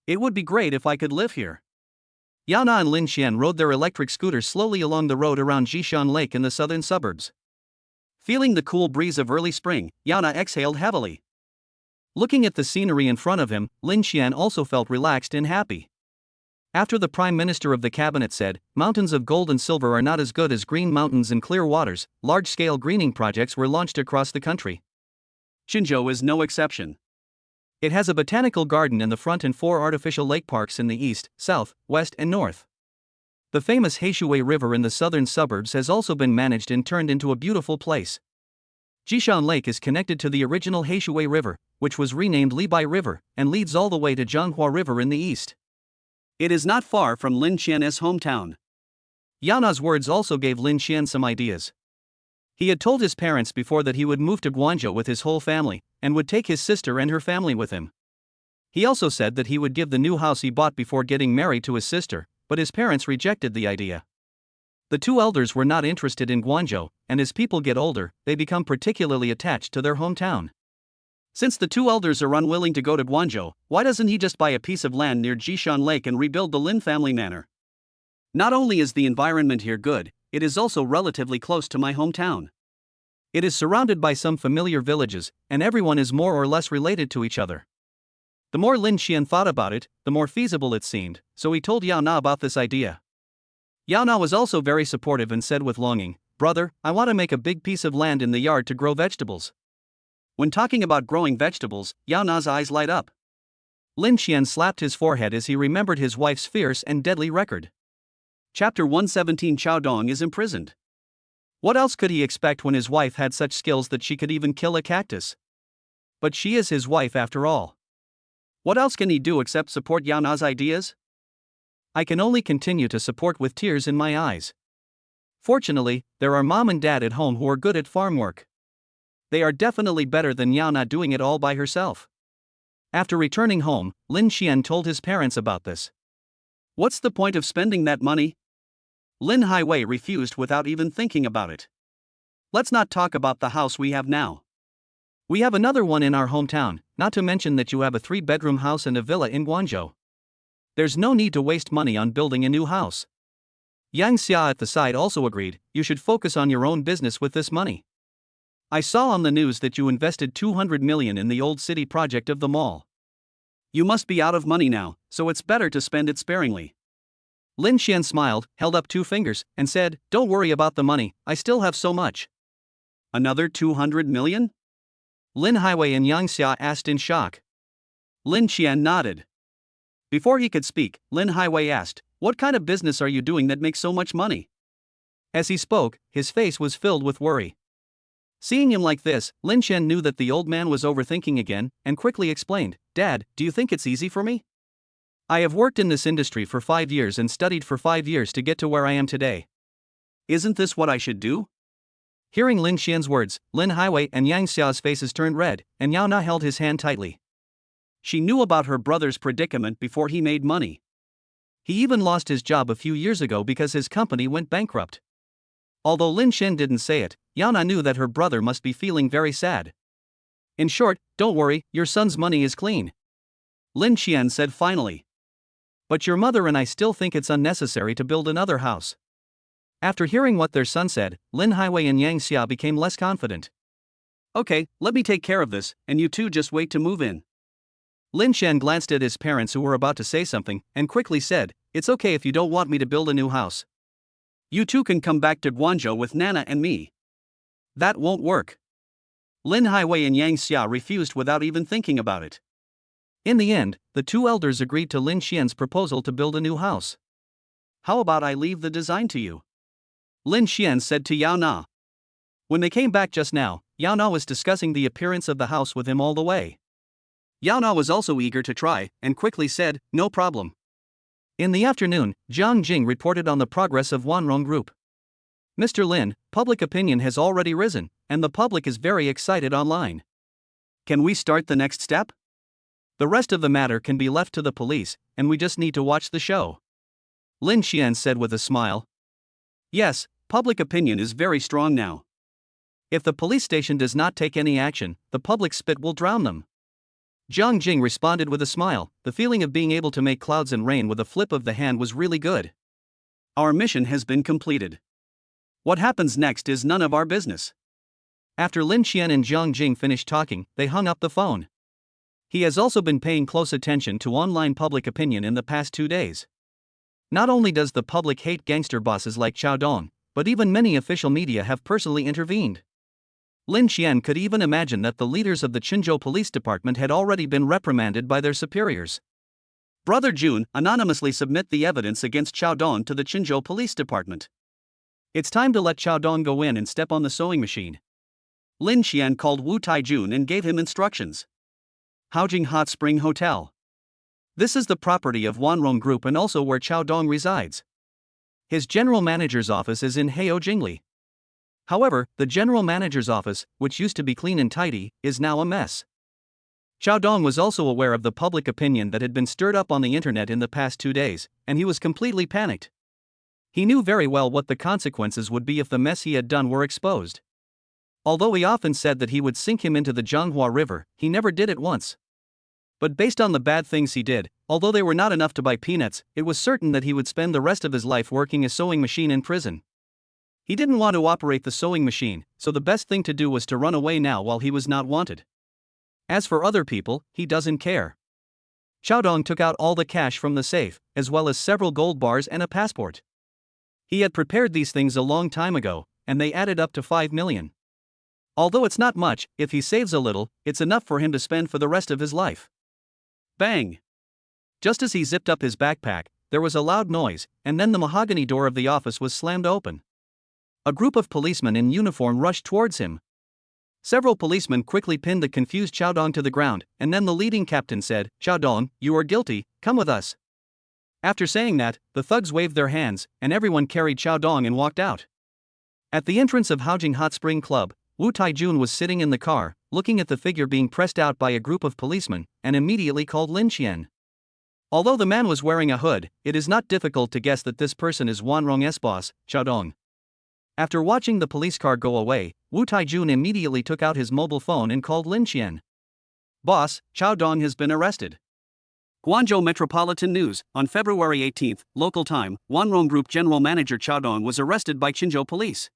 It would be great if I could live here." Yao Na and Lin Xian rode their electric scooters slowly along the road around Jishan Lake in the southern suburbs. Feeling the cool breeze of early spring, Yao Na exhaled heavily. Looking at the scenery in front of him, Lin Xian also felt relaxed and happy. After the Prime Minister of the Cabinet said, "Mountains of gold and silver are not as good as green mountains and clear waters," large-scale greening projects were launched across the country. Qinzhou is no exception. It has a botanical garden in the front and 4 artificial lake parks in the east, south, west and north. The famous Heishui River in the southern suburbs has also been managed and turned into a beautiful place. Jishan Lake is connected to the original Heishui River, which was renamed Libai River, and leads all the way to Zhanghua River in the east. It is not far from Lin Qian's hometown. Yana's words also gave Lin Qian some ideas. He had told his parents before that he would move to Guangzhou with his whole family, and would take his sister and her family with him. He also said that he would give the new house he bought before getting married to his sister, but his parents rejected the idea. The two elders were not interested in Guangzhou, and as people get older, they become particularly attached to their hometown. Since the two elders are unwilling to go to Guangzhou, why doesn't he just buy a piece of land near Jishan Lake and rebuild the Lin family manor? Not only is the environment here good, it is also relatively close to my hometown. It is surrounded by some familiar villages, and everyone is more or less related to each other. The more Lin Qian thought about it, the more feasible it seemed, so he told Yao Na about this idea. Yao Na was also very supportive and said with longing, "Brother, I want to make a big piece of land in the yard to grow vegetables." When talking about growing vegetables, Yao Na's eyes light up. Lin Qian slapped his forehead as he remembered his wife's fierce and deadly record. Chapter 117 Chao Dong is imprisoned. What else could he expect when his wife had such skills that she could even kill a cactus? But she is his wife after all. What else can he do except support Yao Na's ideas? I can only continue to support with tears in my eyes. Fortunately, there are mom and dad at home who are good at farm work. They are definitely better than Yao Na doing it all by herself. After returning home, Lin Qian told his parents about this. What's the point of spending that money? Lin Highway refused without even thinking about it. Let's not talk about the house we have now. We have another one in our hometown, not to mention that you have a 3-bedroom house and a villa in Guangzhou. There's no need to waste money on building a new house. Yang Xia at the side also agreed, you should focus on your own business with this money. I saw on the news that you invested 200 million in the old city project of the mall. You must be out of money now, so it's better to spend it sparingly. Lin Qian smiled, held up 2 fingers, and said, "Don't worry about the money, I still have so much." Another 200 million? Lin Highway and Yang Xia asked in shock. Lin Qian nodded. Before he could speak, Lin Highway asked, "What kind of business are you doing that makes so much money?" As he spoke, his face was filled with worry. Seeing him like this, Lin Qian knew that the old man was overthinking again, and quickly explained, "Dad, do you think it's easy for me? I have worked in this industry for 5 years and studied for 5 years to get to where I am today. Isn't this what I should do?" Hearing Lin Qian's words, Lin Highway and Yang Xia's faces turned red, and Yao Na held his hand tightly. She knew about her brother's predicament before he made money. He even lost his job a few years ago because his company went bankrupt. Although Lin Qian didn't say it, Yao Na knew that her brother must be feeling very sad. In short, "Don't worry, your son's money is clean," Lin Qian said finally. "But your mother and I still think it's unnecessary to build another house." After hearing what their son said, Lin Highway and Yang Xia became less confident. "Okay, let me take care of this, and you two just wait to move in." Lin Qian glanced at his parents who were about to say something, and quickly said, "It's okay if you don't want me to build a new house. You two can come back to Guangzhou with Nana and me." "That won't work." Lin Highway and Yang Xia refused without even thinking about it. In the end, the two elders agreed to Lin Qian's proposal to build a new house. "How about I leave the design to you?" Lin Qian said to Yao Na. When they came back just now, Yao Na was discussing the appearance of the house with him all the way. Yao Na was also eager to try, and quickly said, "No problem." In the afternoon, Jiang Jing reported on the progress of Wanrong Group. "Mr. Lin, public opinion has already risen, and the public is very excited online. Can we start the next step? The rest of the matter can be left to the police, and we just need to watch the show," Lin Qian said with a smile. "Yes, public opinion is very strong now. If the police station does not take any action, the public spit will drown them." Jiang Jing responded with a smile. The feeling of being able to make clouds and rain with a flip of the hand was really good. "Our mission has been completed. What happens next is none of our business." After Lin Qian and Jiang Jing finished talking, they hung up the phone. He has also been paying close attention to online public opinion in the past 2 days. Not only does the public hate gangster bosses like Chao Dong, but even many official media have personally intervened. Lin Qian could even imagine that the leaders of the Qinzhou Police Department had already been reprimanded by their superiors. "Brother Jun, anonymously submit the evidence against Chao Dong to the Qinzhou Police Department. It's time to let Chao Dong go in and step on the sewing machine." Lin Xian called Wu Taijun and gave him instructions. Haojing Hot Spring Hotel. This is the property of Wanrong Group and also where Chao Dong resides. His general manager's office is in Heio Jingli. However, the general manager's office, which used to be clean and tidy, is now a mess. Chao Dong was also aware of the public opinion that had been stirred up on the internet in the past 2 days, and he was completely panicked. He knew very well what the consequences would be if the mess he had done were exposed. Although he often said that he would sink him into the Zhanghua River, he never did it once. But based on the bad things he did, although they were not enough to buy peanuts, it was certain that he would spend the rest of his life working a sewing machine in prison. He didn't want to operate the sewing machine, so the best thing to do was to run away now while he was not wanted. As for other people, he doesn't care. Chao Dong took out all the cash from the safe, as well as several gold bars and a passport. He had prepared these things a long time ago, and they added up to 5 million. Although it's not much, if he saves a little, it's enough for him to spend for the rest of his life. Bang! Just as he zipped up his backpack, there was a loud noise, and then the mahogany door of the office was slammed open. A group of policemen in uniform rushed towards him. Several policemen quickly pinned the confused Chao Dong to the ground, and then the leading captain said, "Chao Dong, you are guilty, come with us." After saying that, the thugs waved their hands, and everyone carried Chao Dong and walked out. At the entrance of Haojing Hot Spring Club, Wu Taijun was sitting in the car, looking at the figure being pressed out by a group of policemen, and immediately called Lin Xian. Although the man was wearing a hood, it is not difficult to guess that this person is Wanrong's boss, Chao Dong. After watching the police car go away, Wu Taijun immediately took out his mobile phone and called Lin Xian. "Boss, Chao Dong has been arrested." Guangzhou Metropolitan News, on February 18, local time, Wanrong Group General Manager Chao Dong was arrested by Qinzhou police.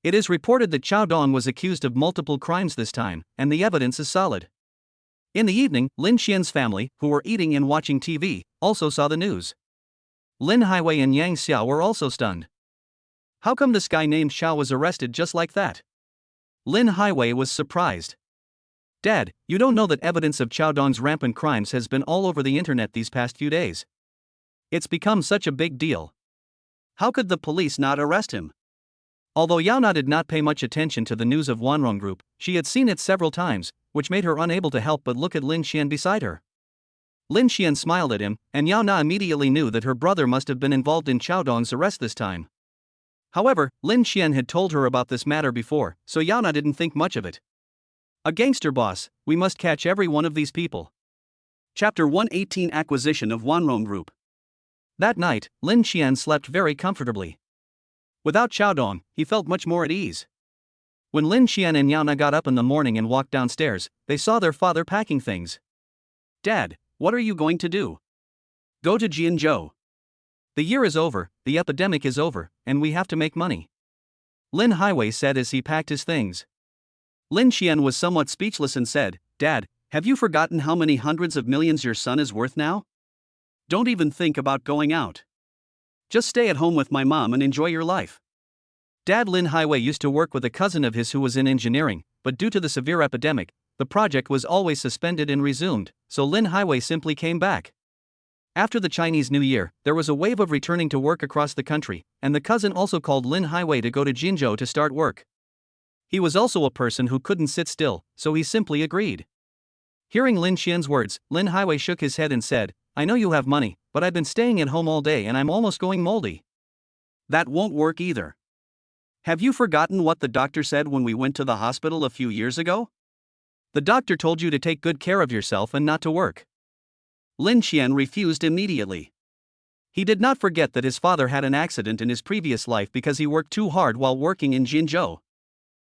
It is reported that Chao Dong was accused of multiple crimes this time, and the evidence is solid. In the evening, Lin Xian's family, who were eating and watching TV, also saw the news. Lin Haiwei and Yang Xiao were also stunned. How come this guy named Xiao was arrested just like that? Lin Haiwei was surprised. Dad, you don't know that evidence of Chao Dong's rampant crimes has been all over the internet these past few days. It's become such a big deal. How could the police not arrest him? Although Yao Na did not pay much attention to the news of Wanrong Group, she had seen it several times, which made her unable to help but look at Lin Xian beside her. Lin Xian smiled at him, and Yao Na immediately knew that her brother must have been involved in Chao Dong's arrest this time. However, Lin Xian had told her about this matter before, so Yao Na didn't think much of it. A gangster boss, we must catch every one of these people. Chapter 118 Acquisition of Wanrong Group. That night, Lin Xian slept very comfortably. Without Chao Dong, he felt much more at ease. When Lin Xian and Yao Na got up in the morning and walked downstairs, they saw their father packing things. "Dad, what are you going to do?" "Go to Jianzhou. The year is over, the epidemic is over, and we have to make money," Lin Haiwei said as he packed his things. Lin Xian was somewhat speechless and said, "Dad, have you forgotten how many hundreds of millions your son is worth now? Don't even think about going out. Just stay at home with my mom and enjoy your life." Dad Lin Haiwei used to work with a cousin of his who was in engineering, but due to the severe epidemic, the project was always suspended and resumed, so Lin Haiwei simply came back. After the Chinese New Year, there was a wave of returning to work across the country, and the cousin also called Lin Haiwei to go to Jinzhou to start work. He was also a person who couldn't sit still, so he simply agreed. Hearing Lin Xian's words, Lin Haiwei shook his head and said, "I know you have money, but I've been staying at home all day and I'm almost going moldy." "That won't work either. Have you forgotten what the doctor said when we went to the hospital a few years ago? The doctor told you to take good care of yourself and not to work." Lin Xian refused immediately. He did not forget that his father had an accident in his previous life because he worked too hard while working in Jinzhou.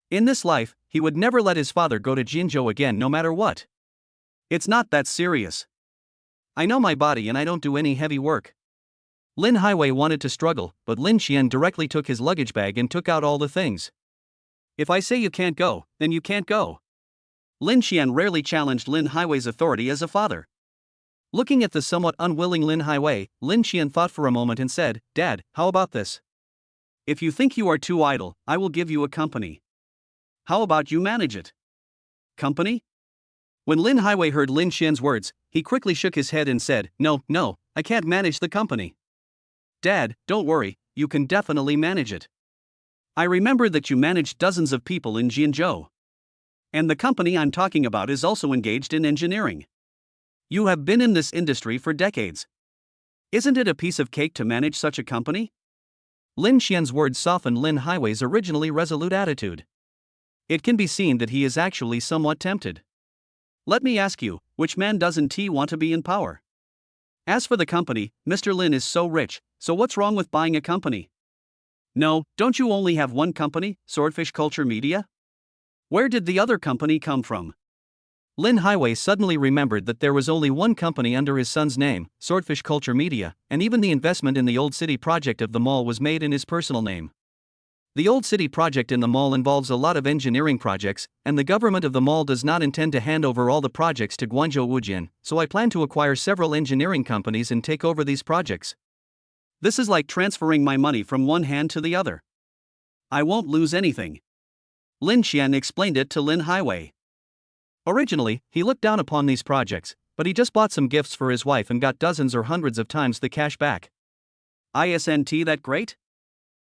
In this life, he would never let his father go to Jinzhou again no matter what. "It's not that serious. I know my body and I don't do any heavy work." Lin Haiwei wanted to struggle, but Lin Xian directly took his luggage bag and took out all the things. "If I say you can't go, then you can't go." Lin Xian rarely challenged Lin Haiwei's authority as a father. Looking at the somewhat unwilling Lin Haiwei, Lin Xian thought for a moment and said, "Dad, how about this? If you think you are too idle, I will give you a company. How about you manage it?" "Company?" When Lin Haiwei heard Lin Xian's words, he quickly shook his head and said, No, I can't manage the company." "Dad, don't worry, you can definitely manage it. I remember that you managed dozens of people in Jianzhou. And the company I'm talking about is also engaged in engineering. You have been in this industry for decades. Isn't it a piece of cake to manage such a company? Lin Xian's words softened Lin Highway's originally resolute attitude. It can be seen that he is actually somewhat tempted. Let me ask you, which man doesn't he want to be in power? As for the company, Mr. Lin is so rich, so what's wrong with buying a company? No, don't you only have one company, Swordfish Culture Media? Where did the other company come from? Lin Highway suddenly remembered that there was only one company under his son's name, Swordfish Culture Media, and even the investment in the Old City project of the mall was made in his personal name. The Old City project in the mall involves a lot of engineering projects, and the government of the mall does not intend to hand over all the projects to Guangzhou Wujian, so I plan to acquire several engineering companies and take over these projects. This is like transferring my money from one hand to the other. I won't lose anything. Lin Xian explained it to Lin Highway. Originally, he looked down upon these projects, but he just bought some gifts for his wife and got dozens or hundreds of times the cash back. Isn't that great?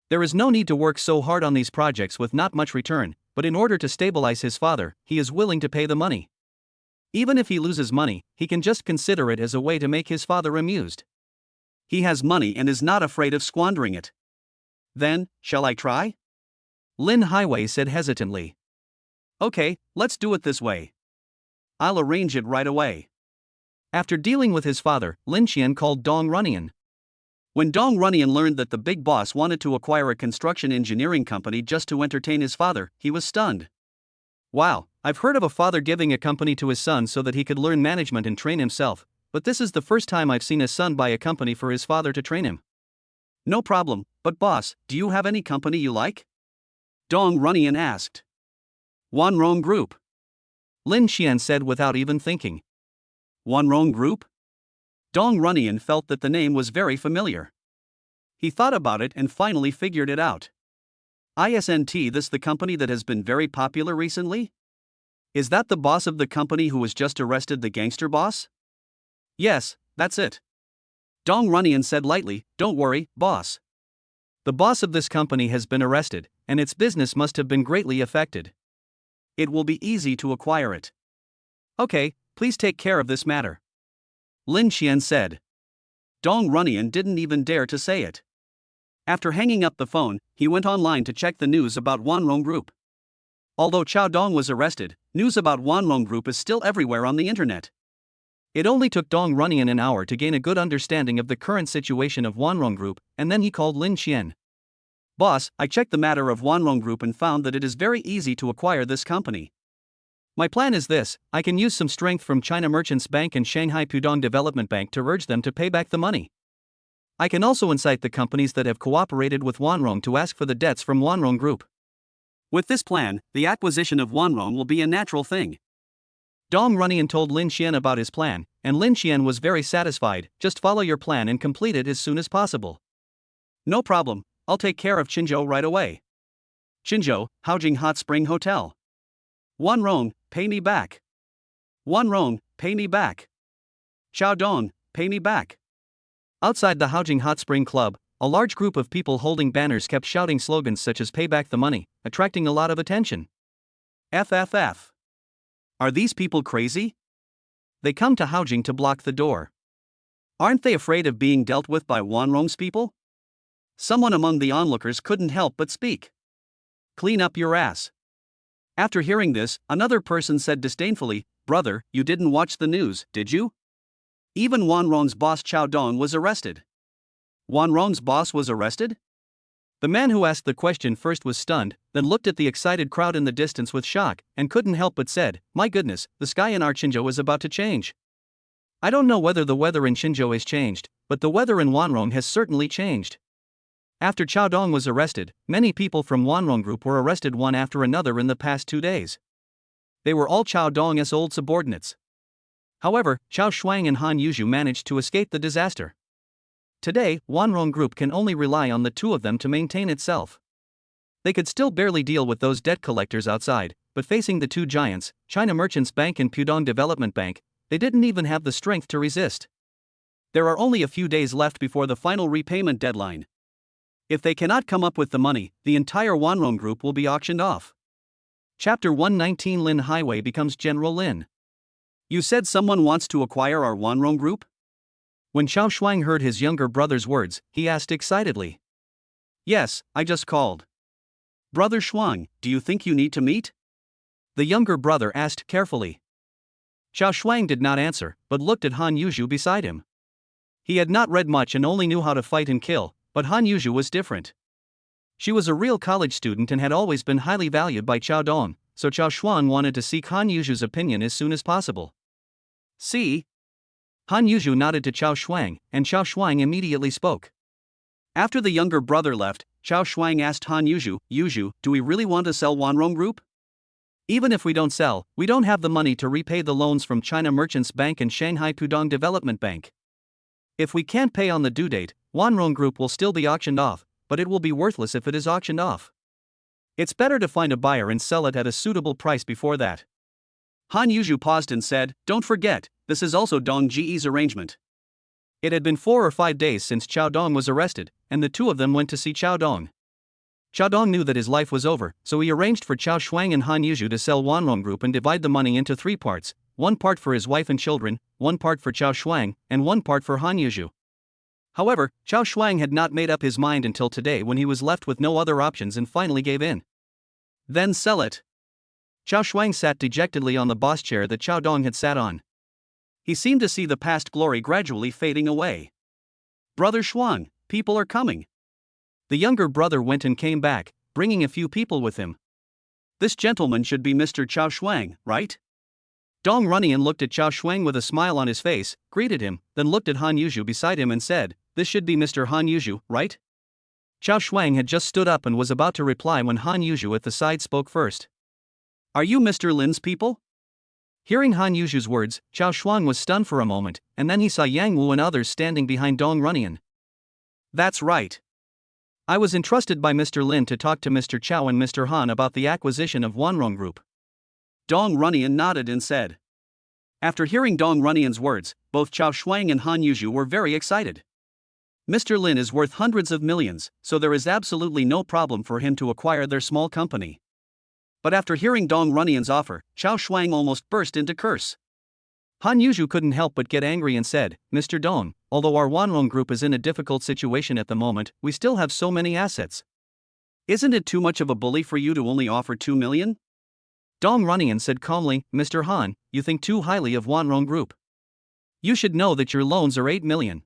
There is no need to work so hard on these projects with not much return, but in order to stabilize his father, he is willing to pay the money. Even if he loses money, he can just consider it as a way to make his father amused. He has money and is not afraid of squandering it. Then, shall I try? Lin Highway said hesitantly. Okay, let's do it this way. I'll arrange it right away. After dealing with his father, Lin Xian called Dong Runyan. When Dong Runyan learned that the big boss wanted to acquire a construction engineering company just to entertain his father, he was stunned. Wow, I've heard of a father giving a company to his son so that he could learn management and train himself, but this is the first time I've seen a son buy a company for his father to train him. No problem, but boss, do you have any company you like? Dong Runyan asked. Wanrong Group. Lin Xian said without even thinking. Wanrong Group? Dong Runyan felt that the name was very familiar. He thought about it and finally figured it out. Isn't this the company that has been very popular recently? Is that the boss of the company who was just arrested, the gangster boss? Yes, that's it. Dong Runyan said lightly, don't worry, boss. The boss of this company has been arrested, and its business must have been greatly affected. It will be easy to acquire it. Okay, please take care of this matter. Lin Xian said. Dong Runyan didn't even dare to say it. After hanging up the phone, he went online to check the news about Wanrong Group. Although Chao Dong was arrested, news about Wanrong Group is still everywhere on the internet. It only took Dong Runyan an hour to gain a good understanding of the current situation of Wanrong Group, and then he called Lin Xian. Boss, I checked the matter of Wanrong Group and found that it is very easy to acquire this company. My plan is this: I can use some strength from China Merchants Bank and Shanghai Pudong Development Bank to urge them to pay back the money. I can also incite the companies that have cooperated with Wanrong to ask for the debts from Wanrong Group. With this plan, the acquisition of Wanrong will be a natural thing. Dong Runyan told Lin Xian about his plan, and Lin Xian was very satisfied. Just follow your plan and complete it as soon as possible. No problem, I'll take care of Qinzhou right away. Qinzhou, Haojing Hot Spring Hotel. Wanrong, pay me back. Wanrong, pay me back. Chao Dong, pay me back. Outside the Haojing Hot Spring Club, a large group of people holding banners kept shouting slogans such as pay back the money, attracting a lot of attention. FFF. Are these people crazy? They come to Haojing to block the door. Aren't they afraid of being dealt with by Wanrong's people? Someone among the onlookers couldn't help but speak. Clean up your ass. After hearing this, another person said disdainfully, brother, you didn't watch the news, did you? Even Wanrong's boss Chao Dong was arrested. Wanrong's boss was arrested? The man who asked the question first was stunned, then looked at the excited crowd in the distance with shock, and couldn't help but said, my goodness, the sky in our Qinzhou is about to change. I don't know whether the weather in Qinzhou has changed, but the weather in Wanrong has certainly changed. After Chao Dong was arrested, many people from Wanrong Group were arrested one after another in the past 2 days. They were all Chao Dong's old subordinates. However, Chao Shuang and Han Yuzhu managed to escape the disaster. Today, Wanrong Group can only rely on the two of them to maintain itself. They could still barely deal with those debt collectors outside, but facing the two giants, China Merchants Bank and Pudong Development Bank, they didn't even have the strength to resist. There are only a few days left before the final repayment deadline. If they cannot come up with the money, the entire Wanrong Group will be auctioned off. Chapter 119 Lin Highway becomes General Lin. You said someone wants to acquire our Wanrong group? When Xiao Shuang heard his younger brother's words, he asked excitedly. Yes, I just called. Brother Shuang, do you think you need to meet? The younger brother asked carefully. Xiao Shuang did not answer, but looked at Han Yuzhu beside him. He had not read much and only knew how to fight and kill, but Han Yuzhu was different. She was a real college student and had always been highly valued by Qiao Dong, so Xiao Shuang wanted to seek Han Yuzhu's opinion as soon as possible. See? Han Yuzhu nodded to Xiao Shuang, and Xiao Shuang immediately spoke. After the younger brother left, Xiao Shuang asked Han Yuzhu, Yuzhu, do we really want to sell Wanrong Group? Even if we don't sell, we don't have the money to repay the loans from China Merchants Bank and Shanghai Pudong Development Bank. If we can't pay on the due date, Wanrong Group will still be auctioned off, but it will be worthless if it is auctioned off. It's better to find a buyer and sell it at a suitable price before that. Han Yuzhu paused and said, don't forget, this is also Dong Ji's arrangement. It had been 4 or 5 days since Qiao Dong was arrested, and the two of them went to see Qiao Dong. Qiao Dong knew that his life was over, so he arranged for Xiao Shuang and Han Yuzhu to sell Wanrong Group and divide the money into 3 parts, 1 part for his wife and children, 1 part for Xiao Shuang, and 1 part for Han Yuzhu. However, Xiao Shuang had not made up his mind until today when he was left with no other options and finally gave in. Then sell it. Xiao Shuang sat dejectedly on the boss chair that Qiao Dong had sat on. He seemed to see the past glory gradually fading away. Brother Shuang, people are coming. The younger brother went and came back, bringing a few people with him. This gentleman should be Mr. Xiao Shuang, right? Dong Runyan looked at Xiao Shuang with a smile on his face, greeted him, then looked at Han Yuzhu beside him and said, this should be Mr. Han Yuzhu, right? Xiao Shuang had just stood up and was about to reply when Han Yuzhu at the side spoke first. Are you Mr. Lin's people? Hearing Han Yuzhu's words, Xiao Shuang was stunned for a moment, and then he saw Yang Wu and others standing behind Dong Runyan. That's right. I was entrusted by Mr. Lin to talk to Mr. Chao and Mr. Han about the acquisition of Wanrong Group. Dong Runyan nodded and said. After hearing Dong Runyan's words, both Xiao Shuang and Han Yuzhu were very excited. Mr. Lin is worth hundreds of millions, so there is absolutely no problem for him to acquire their small company. But after hearing Dong Runyan's offer, Xiao Shuang almost burst into curse. Han Yuzhu couldn't help but get angry and said, Mr. Dong, although our Wanrong Group is in a difficult situation at the moment, we still have so many assets. Isn't it too much of a bully for you to only offer 2 million? Dong Runyan said calmly, Mr. Han, you think too highly of Wanrong Group. You should know that your loans are 8 million.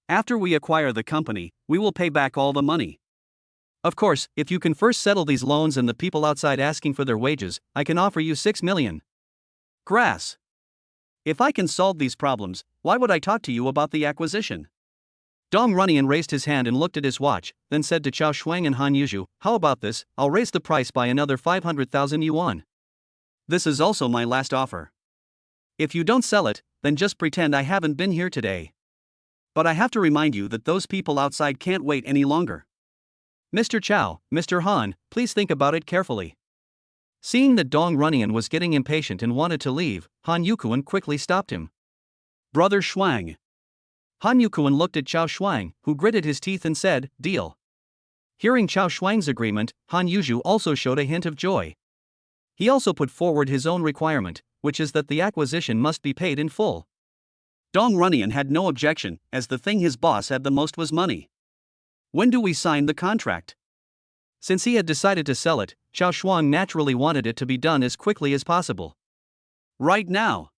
After we acquire the company, we will pay back all the money. Of course, if you can first settle these loans and the people outside asking for their wages, I can offer you 6 million. Grass. If I can solve these problems, why would I talk to you about the acquisition? Dong Runyan raised his hand and looked at his watch, then said to Xiao Shuang and Han Yuzhu, how about this, I'll raise the price by another 500,000 yuan. This is also my last offer. If you don't sell it, then just pretend I haven't been here today. But I have to remind you that those people outside can't wait any longer. Mr. Chao, Mr. Han, please think about it carefully. Seeing that Dong Runyan was getting impatient and wanted to leave, Han Yukuan quickly stopped him. Brother Shuang. Han Yukuan looked at Xiao Shuang, who gritted his teeth and said, deal. Hearing Xiao Shuang's agreement, Han Yuzhu also showed a hint of joy. He also put forward his own requirement, which is that the acquisition must be paid in full. Dong Runyan had no objection, as the thing his boss had the most was money. When do we sign the contract? Since he had decided to sell it, Xiao Shuang naturally wanted it to be done as quickly as possible. Right now.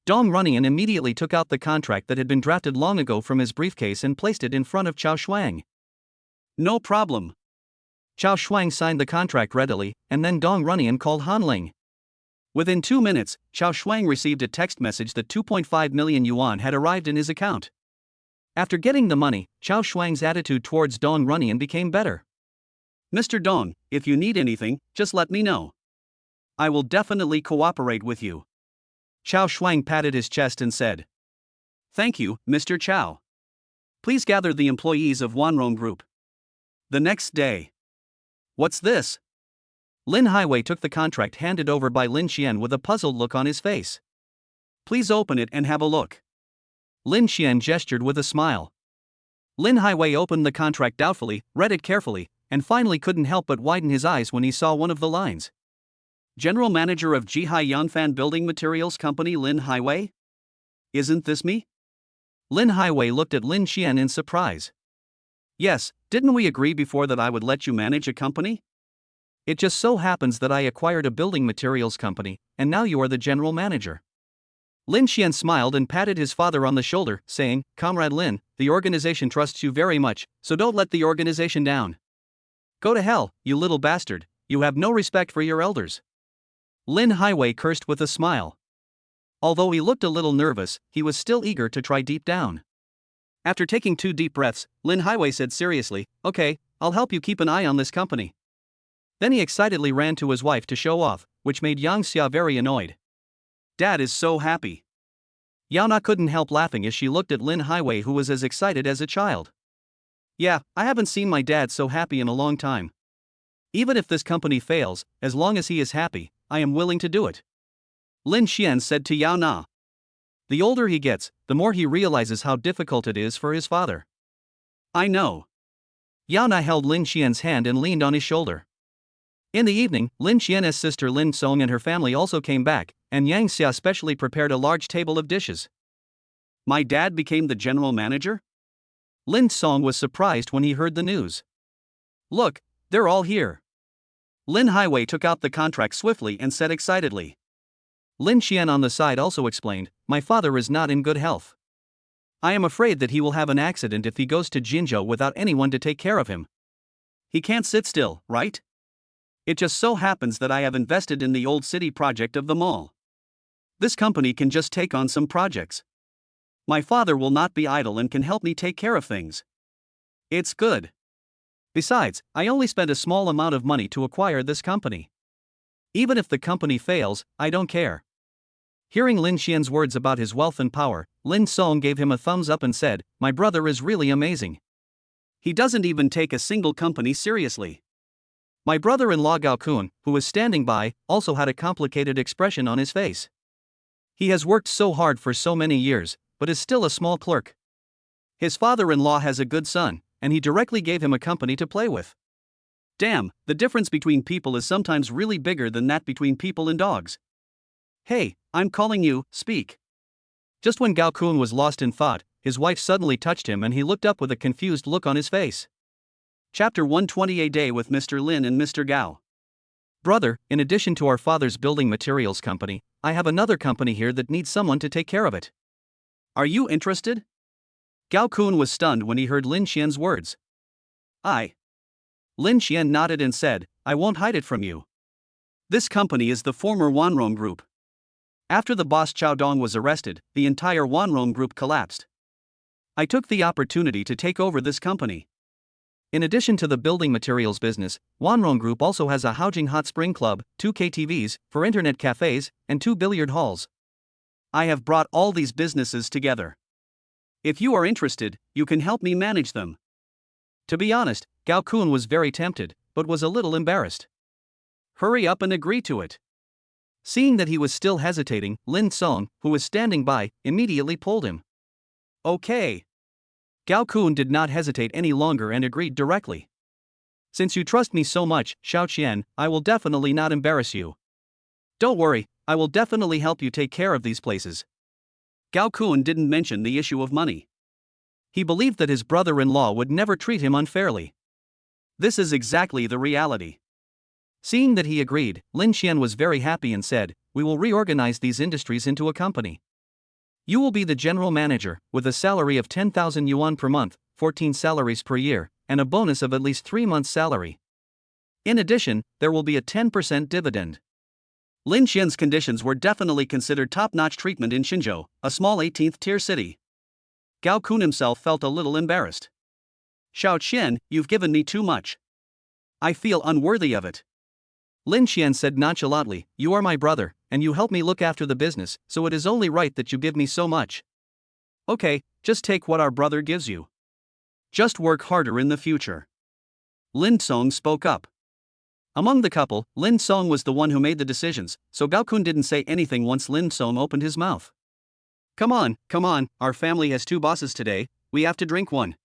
Dong Runyan immediately took out the contract that had been drafted long ago from his briefcase and placed it in front of Xiao Shuang. No problem. Xiao Shuang signed the contract readily, and then Dong Runyan called Han Ling. Within 2 minutes, Xiao Shuang received a text message that 2.5 million yuan had arrived in his account. After getting the money, Xiao Shuang's attitude towards Dong Runyan became better. Mr. Dong, if you need anything, just let me know. I will definitely cooperate with you. Xiao Shuang patted his chest and said. Thank you, Mr. Chao. Please gather the employees of Wanrong Group. The next day. What's this? Lin Highway took the contract handed over by Lin Xian with a puzzled look on his face. Please open it and have a look. Lin Xian gestured with a smile. Lin Highway opened the contract doubtfully, read it carefully, and finally couldn't help but widen his eyes when he saw one of the lines. General Manager of Jihai Yanfan Building Materials Company Lin Highway? Isn't this me? Lin Highway looked at Lin Xian in surprise. Yes, didn't we agree before that I would let you manage a company? It just so happens that I acquired a building materials company, and now you are the general manager. Lin Xian smiled and patted his father on the shoulder, saying, Comrade Lin, the organization trusts you very much, so don't let the organization down. Go to hell, you little bastard, you have no respect for your elders. Lin Highway cursed with a smile. Although he looked a little nervous, he was still eager to try deep down. After taking 2 deep breaths, Lin Highway said seriously, Okay, I'll help you keep an eye on this company. Then he excitedly ran to his wife to show off, which made Yang Xia very annoyed. Dad is so happy. Yao Na couldn't help laughing as she looked at Lin Highway, who was as excited as a child. Yeah, I haven't seen my dad so happy in a long time. Even if this company fails, as long as he is happy, I am willing to do it. Lin Xian said to Yao Na. The older he gets, the more he realizes how difficult it is for his father. I know. Yao Na held Lin Xian's hand and leaned on his shoulder. In the evening, Lin Xian's sister Lin Song and her family also came back, and Yang Xia specially prepared a large table of dishes. My dad became the general manager? Lin Song was surprised when he heard the news. Look, they're all here. Lin Highway took out the contract swiftly and said excitedly. Lin Xian on the side also explained, My father is not in good health. I am afraid that he will have an accident if he goes to Jinzhou without anyone to take care of him. He can't sit still, right? It just so happens that I have invested in the old city project of the mall. This company can just take on some projects. My father will not be idle and can help me take care of things. It's good. Besides, I only spent a small amount of money to acquire this company. Even if the company fails, I don't care. Hearing Lin Xian's words about his wealth and power, Lin Song gave him a thumbs up and said, My brother is really amazing. He doesn't even take a single company seriously. My brother-in-law Gao Kun, who was standing by, also had a complicated expression on his face. He has worked so hard for so many years, but is still a small clerk. His father-in-law has a good son, and he directly gave him a company to play with. Damn, the difference between people is sometimes really bigger than that between people and dogs. Hey, I'm calling you, speak. Just when Gao Kun was lost in thought, his wife suddenly touched him and he looked up with a confused look on his face. Chapter 120 A Day with Mr. Lin and Mr. Gao. Brother, in addition to our father's building materials company, I have another company here that needs someone to take care of it. Are you interested? Gao Kun was stunned when he heard Lin Xian's words. Lin Xian nodded and said, I won't hide it from you. This company is the former Wanrong Group. After the boss Chao Dong was arrested, the entire Wanrong Group collapsed. I took the opportunity to take over this company. In addition to the building materials business, Wanrong Group also has a Haojing Hot Spring Club, 2 KTVs, for internet cafes, and 2 billiard halls. I have brought all these businesses together. If you are interested, you can help me manage them. To be honest, Gao Kun was very tempted, but was a little embarrassed. Hurry up and agree to it. Seeing that he was still hesitating, Lin Song, who was standing by, immediately pulled him. Okay. Gao Kun did not hesitate any longer and agreed directly. Since you trust me so much, Xiao Qian, I will definitely not embarrass you. Don't worry, I will definitely help you take care of these places. Gao Kun didn't mention the issue of money. He believed that his brother-in-law would never treat him unfairly. This is exactly the reality. Seeing that he agreed, Lin Xian was very happy and said, We will reorganize these industries into a company. You will be the general manager, with a salary of 10,000 yuan per month, 14 salaries per year, and a bonus of at least 3 months' salary. In addition, there will be a 10% dividend. Lin Xian's conditions were definitely considered top-notch treatment in Xinzhou, a small 18th-tier city. Gao Kun himself felt a little embarrassed. Xiao Qian, you've given me too much. I feel unworthy of it. Lin Xian said nonchalantly, You are my brother, and you help me look after the business, so it is only right that you give me so much. Okay, just take what our brother gives you. Just work harder in the future. Lin Song spoke up. Among the couple, Lin Song was the one who made the decisions, so Gao Kun didn't say anything once Lin Song opened his mouth. Come on, our family has 2 bosses today, we have to drink one.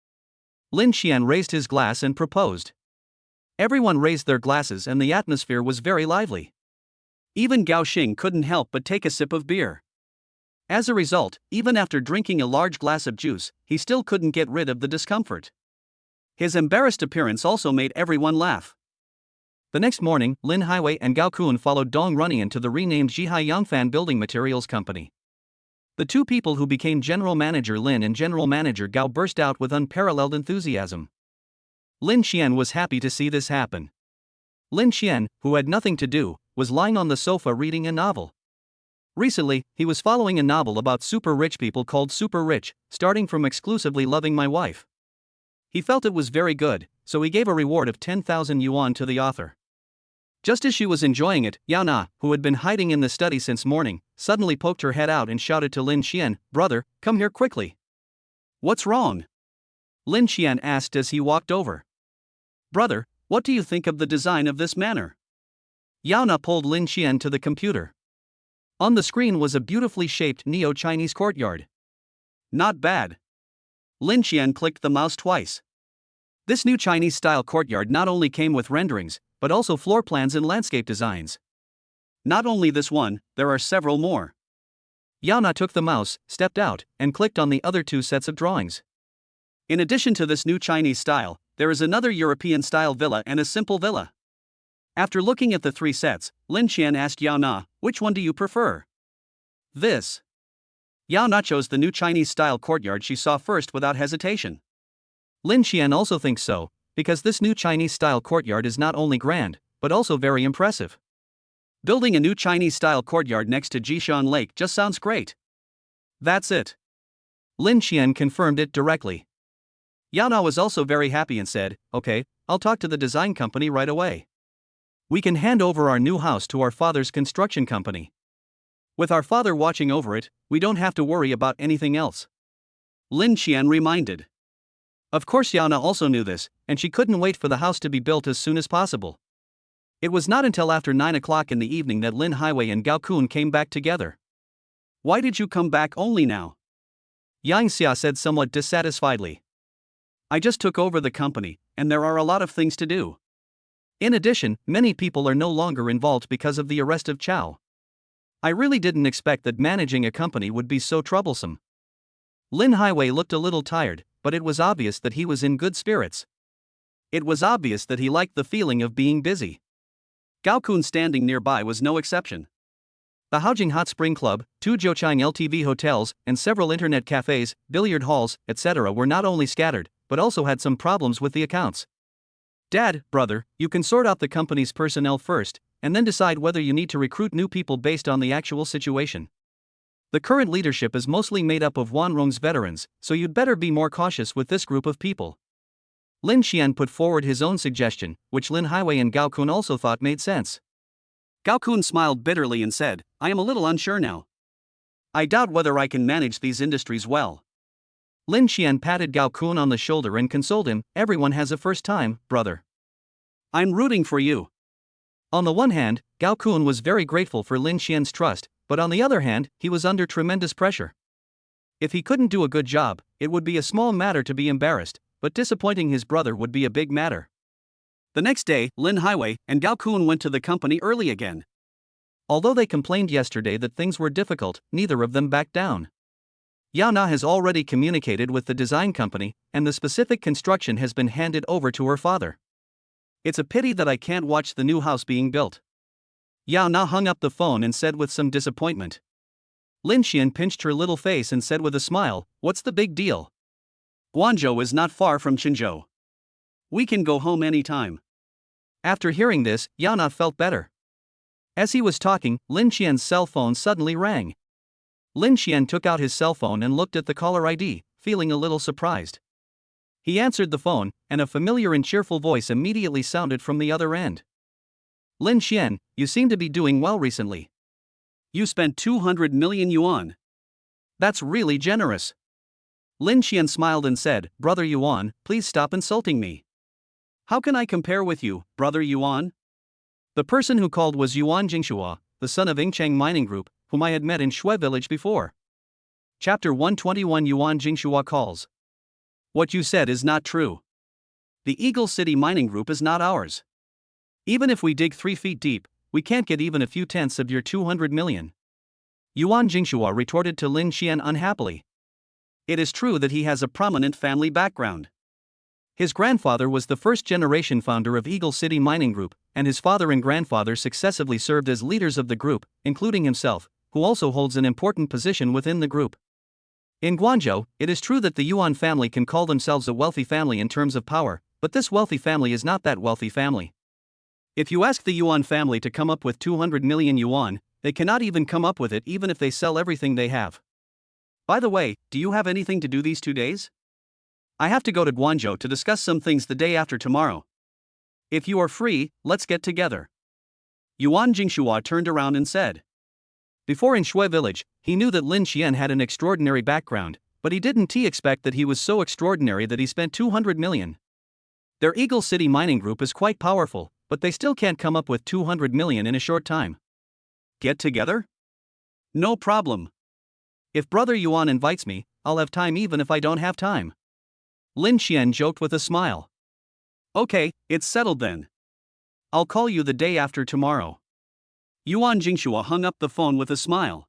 Lin Xian raised his glass and proposed. Everyone raised their glasses and the atmosphere was very lively. Even Gao Xing couldn't help but take a sip of beer. As a result, even after drinking a large glass of juice, he still couldn't get rid of the discomfort. His embarrassed appearance also made everyone laugh. The next morning, Lin Highway and Gao Kun followed Dong Runyan to the renamed Zhihai Yangfan Building Materials Company. The two people who became General Manager Lin and General Manager Gao burst out with unparalleled enthusiasm. Lin Xian was happy to see this happen. Lin Xian, who had nothing to do, was lying on the sofa reading a novel. Recently, he was following a novel about super rich people called Super Rich, starting from exclusively loving my wife. He felt it was very good, so he gave a reward of 10,000 yuan to the author. Just as she was enjoying it, Yao Na, who had been hiding in the study since morning, suddenly poked her head out and shouted to Lin Xian, "Brother, come here quickly." "What's wrong?" Lin Xian asked as he walked over. "Brother, what do you think of the design of this manor?" Yao Na pulled Lin Xian to the computer. On the screen was a beautifully shaped neo-Chinese courtyard. "Not bad." Lin Xian clicked the mouse twice. This new Chinese-style courtyard not only came with renderings, but also floor plans and landscape designs. Not only this one, there are several more. Yao Na took the mouse, stepped out, and clicked on the other two sets of drawings. In addition to this new Chinese style, there is another European-style villa and a simple villa. After looking at the three sets, Lin Xian asked Yao Na, "Which one do you prefer?" "This." Yao Na chose the new Chinese-style courtyard she saw first without hesitation. Lin Xian also thinks so, because this new Chinese-style courtyard is not only grand, but also very impressive. Building a new Chinese-style courtyard next to Jishan Lake just sounds great. That's it. Lin Xian confirmed it directly. Yao Na was also very happy and said, "Okay, I'll talk to the design company right away. We can hand over our new house to our father's construction company. With our father watching over it, we don't have to worry about anything else." Lin Xian reminded. Of course Yao Na also knew this, and she couldn't wait for the house to be built as soon as possible. It was not until after 9 o'clock in the evening that Lin Highway and Gao Kun came back together. "Why did you come back only now?" Yang Xia said somewhat dissatisfiedly. "I just took over the company, and there are a lot of things to do. In addition, many people are no longer involved because of the arrest of Chow. I really didn't expect that managing a company would be so troublesome." Lin Highway looked a little tired, but it was obvious that he was in good spirits. It was obvious that he liked the feeling of being busy. Gao Kun standing nearby was no exception. The Haojing Hot Spring Club, 2 Zhouchang LTV hotels, and several internet cafes, billiard halls, etc. were not only scattered, but also had some problems with the accounts. "Dad, brother, you can sort out the company's personnel first, and then decide whether you need to recruit new people based on the actual situation. The current leadership is mostly made up of Wanrong's veterans, so you'd better be more cautious with this group of people." Lin Xian put forward his own suggestion, which Lin Highway and Gao Kun also thought made sense. Gao Kun smiled bitterly and said, "I am a little unsure now. I doubt whether I can manage these industries well." Lin Xian patted Gao Kun on the shoulder and consoled him, "Everyone has a first time, brother. I'm rooting for you." On the one hand, Gao Kun was very grateful for Lin Xian's trust, but on the other hand, he was under tremendous pressure. If he couldn't do a good job, it would be a small matter to be embarrassed, but disappointing his brother would be a big matter. The next day, Lin Highway and Gao Kun went to the company early again. Although they complained yesterday that things were difficult, neither of them backed down. Yao Na has already communicated with the design company, and the specific construction has been handed over to her father. "It's a pity that I can't watch the new house being built." Yao Na hung up the phone and said with some disappointment. Lin Xian pinched her little face and said with a smile, "What's the big deal? Guangzhou is not far from Qinzhou. We can go home anytime." After hearing this, Yao Na felt better. As he was talking, Lin Xian's cell phone suddenly rang. Lin Xian took out his cell phone and looked at the caller ID, feeling a little surprised. He answered the phone, and a familiar and cheerful voice immediately sounded from the other end. "Lin Xian, you seem to be doing well recently. You spent 200 million yuan. That's really generous." Lin Xian smiled and said, "Brother Yuan, please stop insulting me. How can I compare with you, Brother Yuan?" The person who called was Yuan Jingshua, the son of Yingcheng Mining Group, whom I had met in Shui village before. Chapter 121 Yuan Jingshua calls. "What you said is not true. The Eagle City Mining Group is not ours. Even if we dig 3 feet deep, we can't get even a few tenths of your 200 million. Yuan Jingshua retorted to Lin Xian unhappily. It is true that he has a prominent family background. His grandfather was the first-generation founder of Eagle City Mining Group, and his father and grandfather successively served as leaders of the group, including himself, who also holds an important position within the group. In Guangzhou, it is true that the Yuan family can call themselves a wealthy family in terms of power, but this wealthy family is not that wealthy family. If you ask the Yuan family to come up with 200 million yuan, they cannot even come up with it even if they sell everything they have. By the way, do you have anything to do these 2 days? I have to go to Guangzhou to discuss some things the day after tomorrow. If you are free, let's get together. Yuan Jingshua turned around and said. Before in Shui village, he knew that Lin Xian had an extraordinary background, but he didn't expect that he was so extraordinary that he spent 200 million. Their Eagle City Mining Group is quite powerful, but they still can't come up with 200 million in a short time. Get together? No problem. If Brother Yuan invites me, I'll have time even if I don't have time. Lin Xian joked with a smile. Okay, it's settled then. I'll call you the day after tomorrow. Yuan Jingshua hung up the phone with a smile.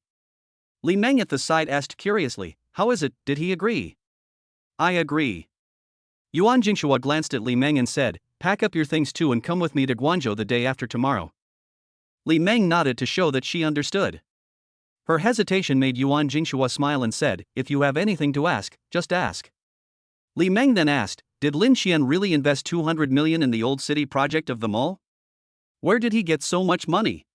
Li Meng at the side asked curiously, how is it, did he agree? I agree. Yuan Jingshua glanced at Li Meng and said, pack up your things too and come with me to Guangzhou the day after tomorrow. Li Meng nodded to show that she understood. Her hesitation made Yuan Jingshua smile and said, if you have anything to ask, just ask. Li Meng then asked, did Lin Xian really invest 200 million in the old city project of the mall? Where did he get so much money?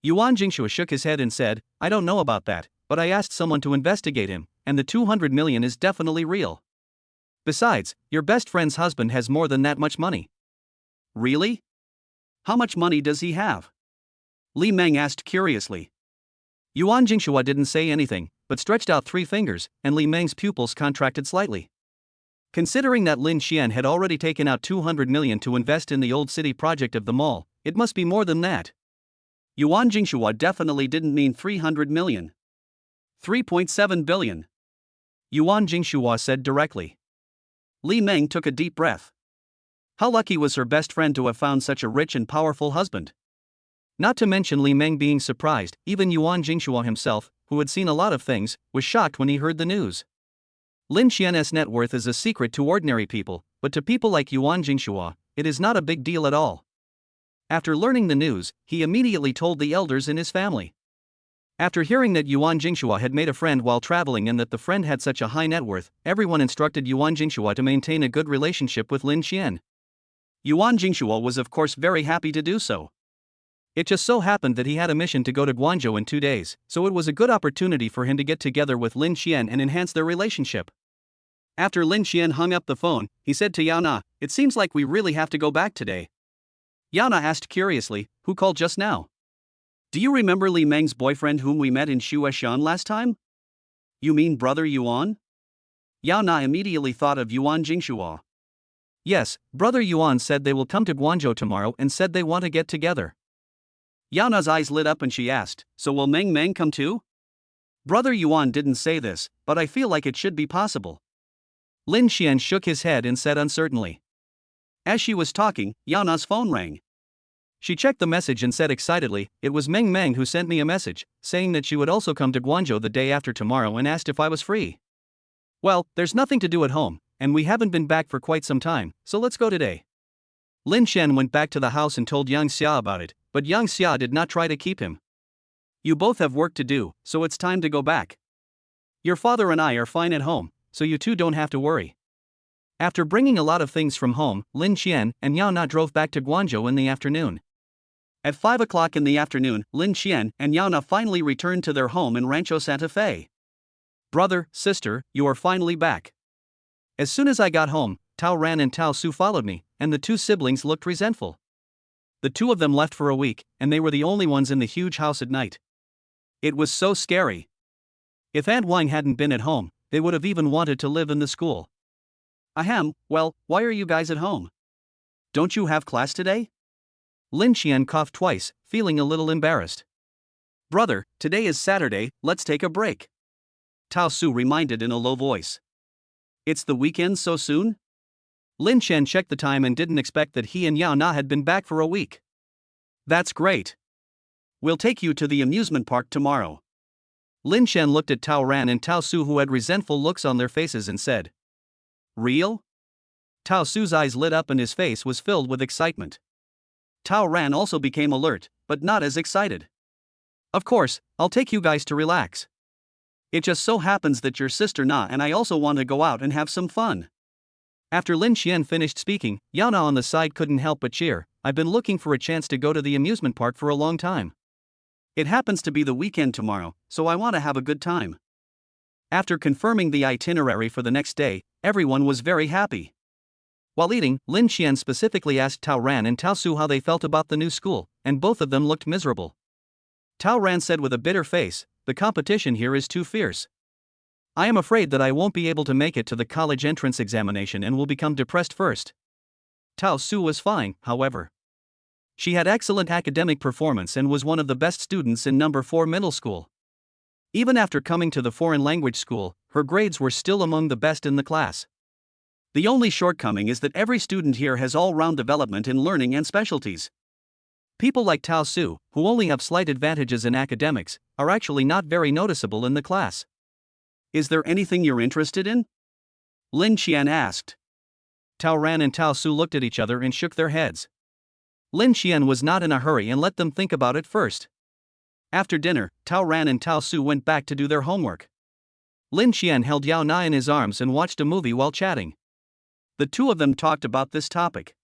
Yuan Jingshua shook his head and said, I don't know about that, but I asked someone to investigate him, and the 200 million is definitely real. Besides, your best friend's husband has more than that much money. Really? How much money does he have? Li Meng asked curiously. Yuan Jingshua didn't say anything, but stretched out 3 fingers, and Li Meng's pupils contracted slightly. Considering that Lin Xian had already taken out 200 million to invest in the old city project of the mall, it must be more than that. Yuan Jingshua definitely didn't mean 300 million. 3.7 billion. Yuan Jingshua said directly. Li Meng took a deep breath. How lucky was her best friend to have found such a rich and powerful husband. Not to mention Li Meng being surprised, even Yuan Jingshua himself, who had seen a lot of things, was shocked when he heard the news. Lin Xian's net worth is a secret to ordinary people, but to people like Yuan Jingshua, it is not a big deal at all. After learning the news, he immediately told the elders in his family. After hearing that Yuan Jingshua had made a friend while traveling and that the friend had such a high net worth, everyone instructed Yuan Jingshua to maintain a good relationship with Lin Xian. Yuan Jingshua was of course very happy to do so. It just so happened that he had a mission to go to Guangzhou in 2 days, so it was a good opportunity for him to get together with Lin Xian and enhance their relationship. After Lin Xian hung up the phone, he said to Yao Na, it seems like we really have to go back today. Yao Na asked curiously, who called just now? Do you remember Li Meng's boyfriend whom we met in Shueshan last time? You mean Brother Yuan? Yao Na immediately thought of Yuan Jingshua. Yes, Brother Yuan said they will come to Guangzhou tomorrow and said they want to get together. Yao Na's eyes lit up and she asked, so will Meng come too? Brother Yuan didn't say this, but I feel like it should be possible. Lin Xian shook his head and said uncertainly. As she was talking, Yao Na's phone rang. She checked the message and said excitedly, it was Meng who sent me a message, saying that she would also come to Guangzhou the day after tomorrow and asked if I was free. Well, there's nothing to do at home, and we haven't been back for quite some time, so let's go today. Lin Xian went back to the house and told Yang Xia about it, but Yang Xia did not try to keep him. You both have work to do, so it's time to go back. Your father and I are fine at home, so you two don't have to worry. After bringing a lot of things from home, Lin Xian and Yao Na drove back to Guangzhou in the afternoon. At 5 o'clock in the afternoon, Lin Xian and Yao Na finally returned to their home in Rancho Santa Fe. Brother, sister, you are finally back. As soon as I got home, Tao Ran and Tao Su followed me, and the 2 siblings looked resentful. The 2 of them left for a week, and they were the only ones in the huge house at night. It was so scary. If Aunt Wang hadn't been at home, they would have even wanted to live in the school. Ahem, well, why are you guys at home? Don't you have class today? Lin Xian coughed twice, feeling a little embarrassed. Brother, today is Saturday, let's take a break. Tao Su reminded in a low voice. It's the weekend so soon? Lin Xian checked the time and didn't expect that he and Yao Na had been back for a week. That's great. We'll take you to the amusement park tomorrow. Lin Xian looked at Tao Ran and Tao Su, who had resentful looks on their faces, and said, Real? Tao Su's eyes lit up and his face was filled with excitement. Tao Ran also became alert, but not as excited. Of course, I'll take you guys to relax. It just so happens that your sister Na and I also want to go out and have some fun. After Lin Xian finished speaking, Yana on the side couldn't help but cheer. I've been looking for a chance to go to the amusement park for a long time. It happens to be the weekend tomorrow, so I want to have a good time. After confirming the itinerary for the next day, everyone was very happy. While eating, Lin Xian specifically asked Tao Ran and Tao Su how they felt about the new school, and both of them looked miserable. Tao Ran said with a bitter face, the competition here is too fierce. I am afraid that I won't be able to make it to the college entrance examination and will become depressed first. Tao Su was fine, however. She had excellent academic performance and was one of the best students in number 4 middle school. Even after coming to the foreign language school, her grades were still among the best in the class. The only shortcoming is that every student here has all-round development in learning and specialties. People like Tao Su, who only have slight advantages in academics, are actually not very noticeable in the class. Is there anything you're interested in? Lin Xian asked. Tao Ran and Tao Su looked at each other and shook their heads. Lin Xian was not in a hurry and let them think about it first. After dinner, Tao Ran and Tao Su went back to do their homework. Lin Xian held Yao Na in his arms and watched a movie while chatting. The two of them talked about this topic.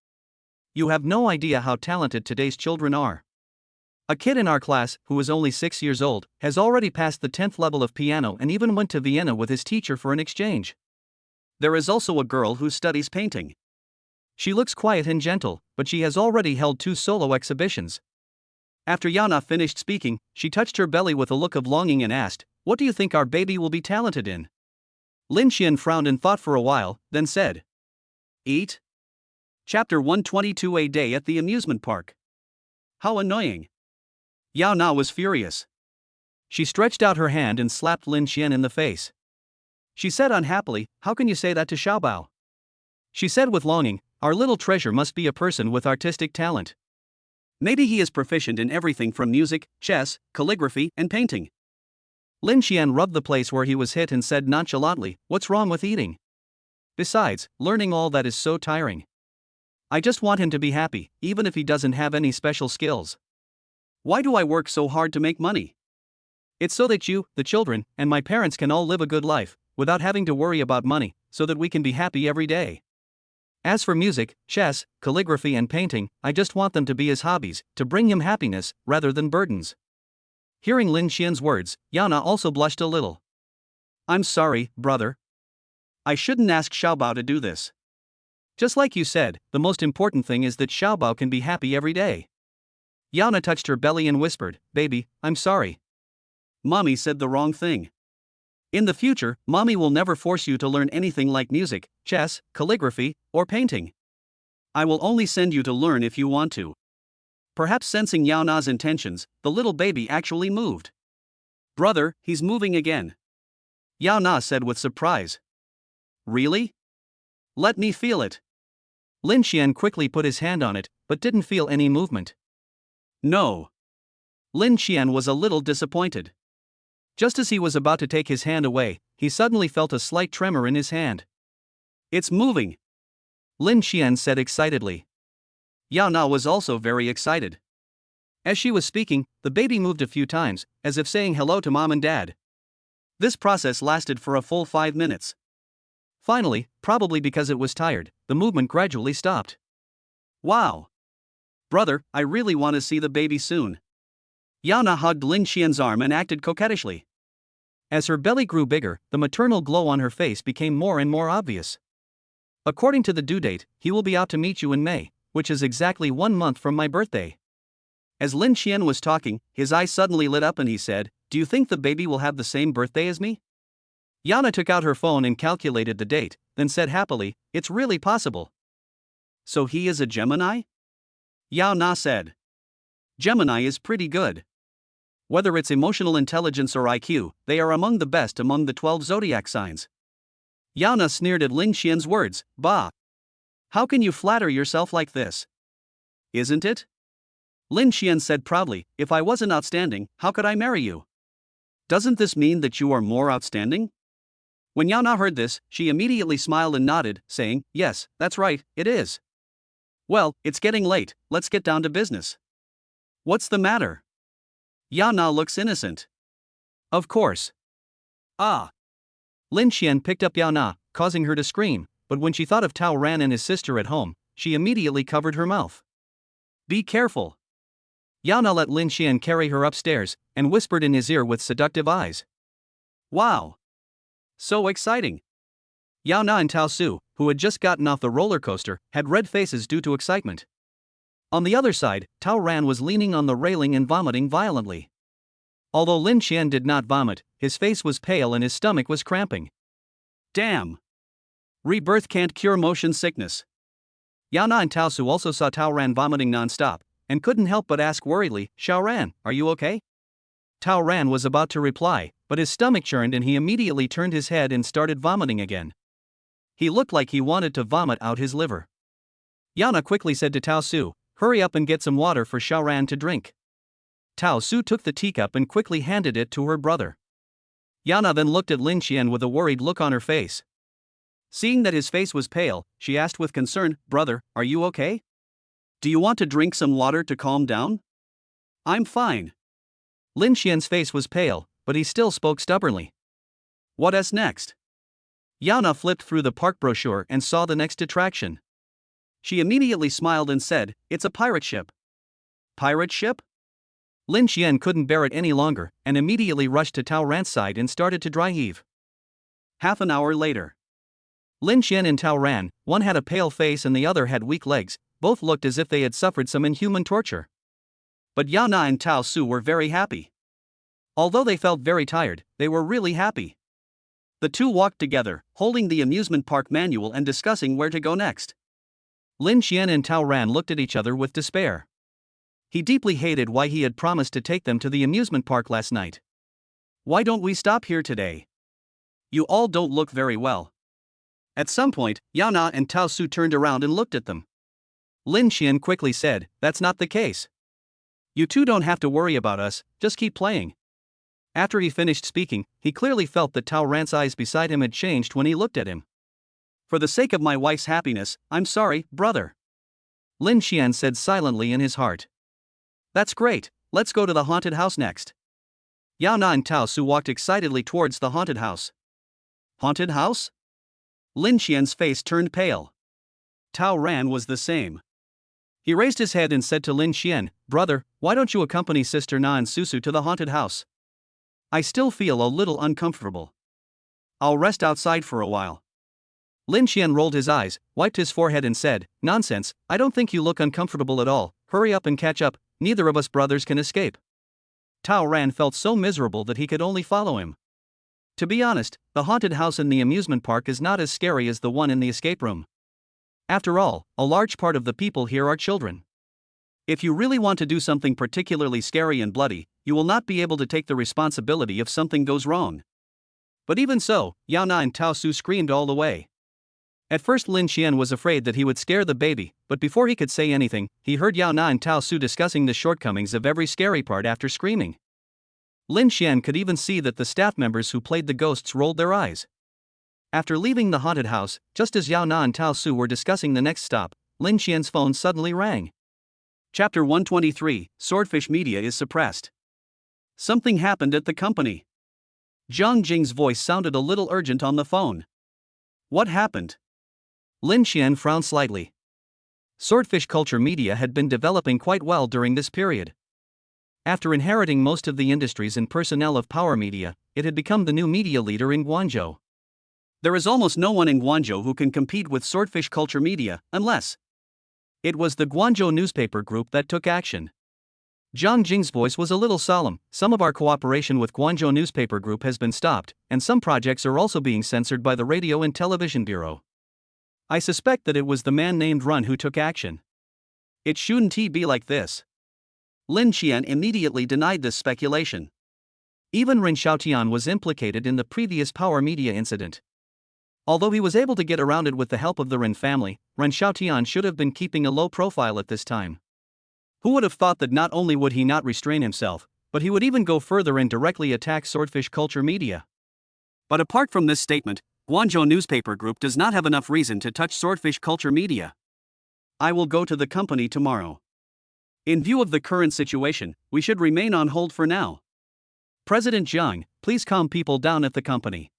You have no idea how talented today's children are. A kid in our class, who is only 6 years old, has already passed the 10th level of piano and even went to Vienna with his teacher for an exchange. There is also a girl who studies painting. She looks quiet and gentle, but she has already held 2 solo exhibitions. After Yana finished speaking, she touched her belly with a look of longing and asked, What do you think our baby will be talented in? Lin Xian frowned and thought for a while, then said, Eat? Chapter 122, A Day at the Amusement Park. How annoying. Yao Na was furious. She stretched out her hand and slapped Lin Xian in the face. She said unhappily, How can you say that to Xiaobao? She said with longing, Our little treasure must be a person with artistic talent. Maybe he is proficient in everything from music, chess, calligraphy, and painting. Lin Xian rubbed the place where he was hit and said nonchalantly, What's wrong with eating? Besides, learning all that is so tiring. I just want him to be happy, even if he doesn't have any special skills. Why do I work so hard to make money? It's so that you, the children, and my parents can all live a good life, without having to worry about money, so that we can be happy every day. As for music, chess, calligraphy and painting, I just want them to be his hobbies, to bring him happiness, rather than burdens. Hearing Lin Xian's words, Yana also blushed a little. I'm sorry, brother. I shouldn't ask Xiaobao to do this. Just like you said, the most important thing is that Xiaobao can be happy every day. Yana touched her belly and whispered, Baby, I'm sorry. Mommy said the wrong thing. In the future, Mommy will never force you to learn anything like music, chess, calligraphy, or painting. I will only send you to learn if you want to. Perhaps sensing Yao Na's intentions, the little baby actually moved. Brother, he's moving again. Yao Na said with surprise. Really? Let me feel it. Lin Xian quickly put his hand on it, but didn't feel any movement. No. Lin Xian was a little disappointed. Just as he was about to take his hand away, he suddenly felt a slight tremor in his hand. It's moving. Lin Xian said excitedly. Yao Na was also very excited. As she was speaking, the baby moved a few times, as if saying hello to Mom and Dad. This process lasted for a full 5 minutes. Finally, probably because it was tired, the movement gradually stopped. Wow! Brother, I really want to see the baby soon. Yao Na hugged Lin Xian's arm and acted coquettishly. As her belly grew bigger, the maternal glow on her face became more and more obvious. According to the due date, he will be out to meet you in May, which is exactly 1 month from my birthday. As Lin Xian was talking, his eyes suddenly lit up and he said, Do you think the baby will have the same birthday as me? Yana took out her phone and calculated the date, then said happily, It's really possible. So he is a Gemini? Yao Na said. Gemini is pretty good. Whether it's emotional intelligence or IQ, they are among the best among the 12 zodiac signs. Yao Na sneered at Lin Xian's words, Bah! How can you flatter yourself like this? Isn't it? Lin Xian said proudly, if I wasn't outstanding, how could I marry you? Doesn't this mean that you are more outstanding? When Yao Na heard this, she immediately smiled and nodded, saying, yes, that's right, it is. Well, it's getting late, let's get down to business. What's the matter? Yao Na looks innocent. Of course. Ah. Lin Xian picked up Yao Na, causing her to scream, but when she thought of Tao Ran and his sister at home, she immediately covered her mouth. Be careful. Yao Na let Lin Xian carry her upstairs, and whispered in his ear with seductive eyes. Wow. So exciting. Yao Na and Tao Su, who had just gotten off the roller coaster, had red faces due to excitement. On the other side, Tao Ran was leaning on the railing and vomiting violently. Although Lin Xian did not vomit, his face was pale and his stomach was cramping. Damn. Rebirth can't cure motion sickness. Yao Na and Tao Su also saw Tao Ran vomiting non-stop, and couldn't help but ask worriedly, Xiao Ran, are you okay? Tao Ran was about to reply, but his stomach churned and he immediately turned his head and started vomiting again. He looked like he wanted to vomit out his liver. Yao Na quickly said to Tao Su, hurry up and get some water for Xiao Ran to drink. Tao Su took the teacup and quickly handed it to her brother. Yao Na then looked at Lin Xian with a worried look on her face. Seeing that his face was pale, she asked with concern, brother, are you okay? Do you want to drink some water to calm down? I'm fine. Lin Xian's face was pale, but he still spoke stubbornly. What's next? Yao Na flipped through the park brochure and saw the next attraction. She immediately smiled and said, it's a pirate ship. Pirate ship? Lin Xian couldn't bear it any longer, and immediately rushed to Tao Ran's side and started to dry heave. Half an hour later. Lin Xian and Tao Ran, one had a pale face and the other had weak legs, both looked as if they had suffered some inhuman torture. But Yao Na and Tao Su were very happy. Although they felt very tired, they were really happy. The two walked together, holding the amusement park manual and discussing where to go next. Lin Xian and Tao Ran looked at each other with despair. He deeply hated why he had promised to take them to the amusement park last night. Why don't we stop here today? You all don't look very well. At some point, Yao Na and Tao Su turned around and looked at them. Lin Xian quickly said, that's not the case. You two don't have to worry about us, just keep playing. After he finished speaking, he clearly felt that Tao Ran's eyes beside him had changed when he looked at him. For the sake of my wife's happiness, I'm sorry, brother. Lin Xian said silently in his heart. That's great, let's go to the haunted house next. Yao Na and Tao Su walked excitedly towards the haunted house. Haunted house? Lin Xian's face turned pale. Tao Ran was the same. He raised his head and said to Lin Xian, brother, why don't you accompany Sister Na and Susu to the haunted house? I still feel a little uncomfortable. I'll rest outside for a while. Lin Xian rolled his eyes, wiped his forehead and said, nonsense, I don't think you look uncomfortable at all, hurry up and catch up, neither of us brothers can escape. Tao Ran felt so miserable that he could only follow him. To be honest, the haunted house in the amusement park is not as scary as the one in the escape room. After all, a large part of the people here are children. If you really want to do something particularly scary and bloody, you will not be able to take the responsibility if something goes wrong. But even so, Yao Na and Tao Su screamed all the way. At first Lin Xian was afraid that he would scare the baby, but before he could say anything, he heard Yao Na and Tao Su discussing the shortcomings of every scary part after screaming. Lin Xian could even see that the staff members who played the ghosts rolled their eyes. After leaving the haunted house, just as Yao Na and Tao Su were discussing the next stop, Lin Xian's phone suddenly rang. Chapter 123, Swordfish Media is suppressed. Something happened at the company. Zhang Jing's voice sounded a little urgent on the phone. What happened? Lin Xian frowned slightly. Swordfish Culture Media had been developing quite well during this period. After inheriting most of the industries and personnel of Power Media, it had become the new media leader in Guangzhou. There is almost no one in Guangzhou who can compete with Swordfish Culture Media, unless it was the Guangzhou newspaper group that took action. Zhang Jing's voice was a little solemn. Some of our cooperation with Guangzhou newspaper group has been stopped, and some projects are also being censored by the Radio and Television Bureau. I suspect that it was the man named Run who took action. It shouldn't be like this. Lin Xian immediately denied this speculation. Even Ren Xiaotian was implicated in the previous Power Media incident. Although he was able to get around it with the help of the Ren family, Ren Xiaotian should have been keeping a low profile at this time. Who would have thought that not only would he not restrain himself, but he would even go further and directly attack swordfish culture media? But apart from this statement, Guangzhou newspaper group does not have enough reason to touch swordfish culture media. I will go to the company tomorrow. In view of the current situation, we should remain on hold for now. President Jiang, please calm people down at the company.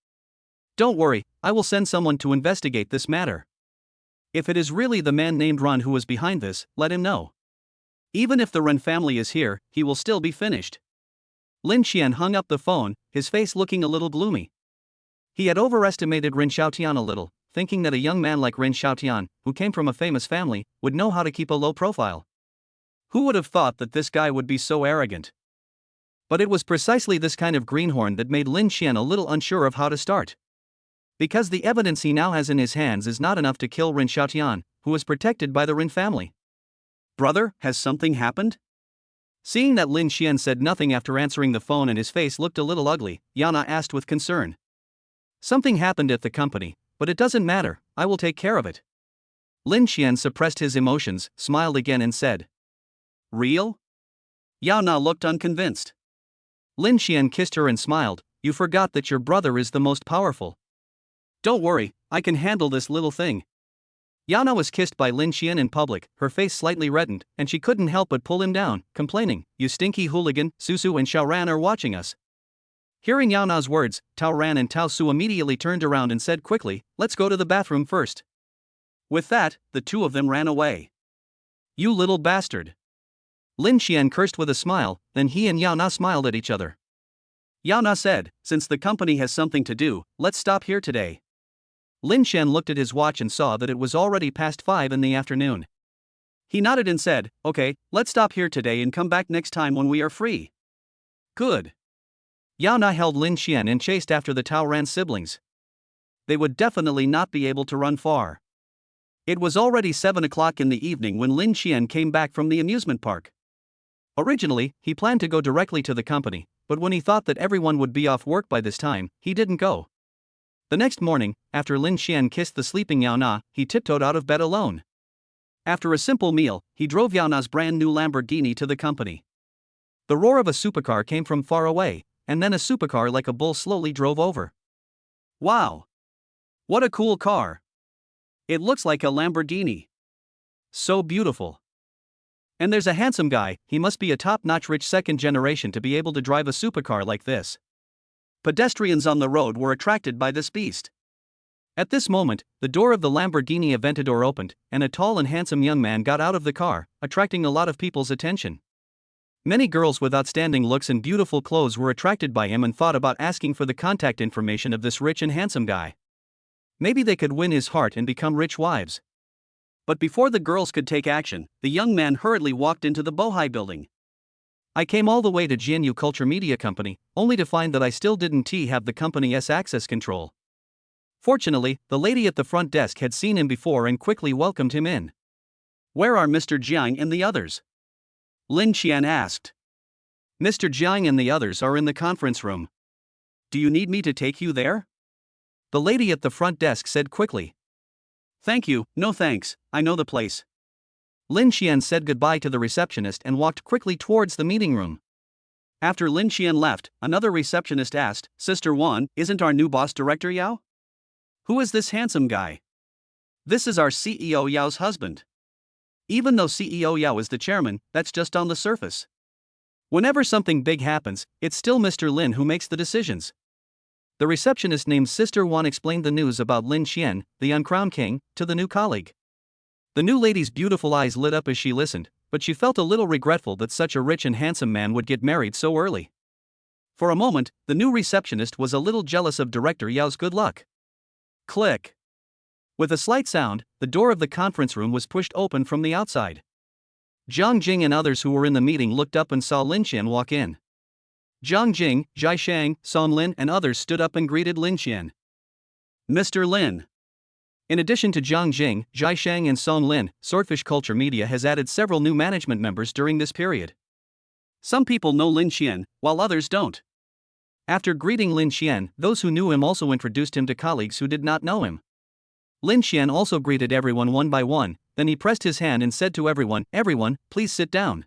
Don't worry, I will send someone to investigate this matter. If it is really the man named Ren who was behind this, let him know. Even if the Ren family is here, he will still be finished. Lin Xian hung up the phone, his face looking a little gloomy. He had overestimated Ren Xiaotian a little, thinking that a young man like Ren Xiaotian, who came from a famous family, would know how to keep a low profile. Who would have thought that this guy would be so arrogant? But it was precisely this kind of greenhorn that made Lin Xian a little unsure of how to start. Because the evidence he now has in his hands is not enough to kill Ren Xiaotian, who is protected by the Ren family. Brother, has something happened? Seeing that Lin Xian said nothing after answering the phone and his face looked a little ugly, Yana asked with concern. Something happened at the company, but it doesn't matter, I will take care of it. Lin Xian suppressed his emotions, smiled again and said. Real? Yana looked unconvinced. Lin Xian kissed her and smiled, you forgot that your brother is the most powerful. Don't worry, I can handle this little thing. Yana was kissed by Lin Xian in public, her face slightly reddened, and she couldn't help but pull him down, complaining, you stinky hooligan, Susu and Xiaoran are watching us. Hearing Yana's words, Tao Ran and Tao Su immediately turned around and said quickly, let's go to the bathroom first. With that, the two of them ran away. You little bastard. Lin Xian cursed with a smile, then he and Yana smiled at each other. Yana said, since the company has something to do, let's stop here today. Lin Xian looked at his watch and saw that it was already past 5 in the afternoon. He nodded and said, okay, let's stop here today and come back next time when we are free. Good. Yana held Lin Xian and chased after the Tao Ran siblings. They would definitely not be able to run far. It was already 7 o'clock in the evening when Lin Xian came back from the amusement park. Originally, he planned to go directly to the company, but when he thought that everyone would be off work by this time, he didn't go. The next morning, after Lin Xian kissed the sleeping Yao Na, he tiptoed out of bed alone. After a simple meal, he drove Yao Na's brand new Lamborghini to the company. The roar of a supercar came from far away, and then a supercar like a bull slowly drove over. Wow! What a cool car! It looks like a Lamborghini. So beautiful. And there's a handsome guy, he must be a top-notch rich second generation to be able to drive a supercar like this. Pedestrians on the road were attracted by this beast. At this moment, the door of the Lamborghini Aventador opened, and a tall and handsome young man got out of the car, attracting a lot of people's attention. Many girls with outstanding looks and beautiful clothes were attracted by him and thought about asking for the contact information of this rich and handsome guy. Maybe they could win his heart and become rich wives. But before the girls could take action, the young man hurriedly walked into the Bohai building. I came all the way to Jianyu Culture Media Company, only to find that I still didn't have the company's access control. Fortunately, the lady at the front desk had seen him before and quickly welcomed him in. Where are Mr. Jiang and the others? Lin Xian asked. Mr. Jiang and the others are in the conference room. Do you need me to take you there? The lady at the front desk said quickly. Thank you, no thanks, I know the place. Lin Xian said goodbye to the receptionist and walked quickly towards the meeting room. After Lin Xian left, another receptionist asked, Sister Wan, isn't our new boss director Yao? Who is this handsome guy? This is our CEO Yao's husband. Even though CEO Yao is the chairman, that's just on the surface. Whenever something big happens, it's still Mr. Lin who makes the decisions. The receptionist named Sister Wan explained the news about Lin Xian, the uncrowned king, to the new colleague. The new lady's beautiful eyes lit up as she listened, but she felt a little regretful that such a rich and handsome man would get married so early. For a moment, the new receptionist was a little jealous of Director Yao's good luck. Click. With a slight sound, the door of the conference room was pushed open from the outside. Zhang Jing and others who were in the meeting looked up and saw Lin Xian walk in. Zhang Jing, Zhai Shang, Song Lin and others stood up and greeted Lin Xian. Mr. Lin. In addition to Zhang Jing, Zhai Shang and Song Lin, Swordfish Culture Media has added several new management members during this period. Some people know Lin Xian, while others don't. After greeting Lin Xian, those who knew him also introduced him to colleagues who did not know him. Lin Xian also greeted everyone one by one, then he pressed his hand and said to everyone, "Everyone, please sit down."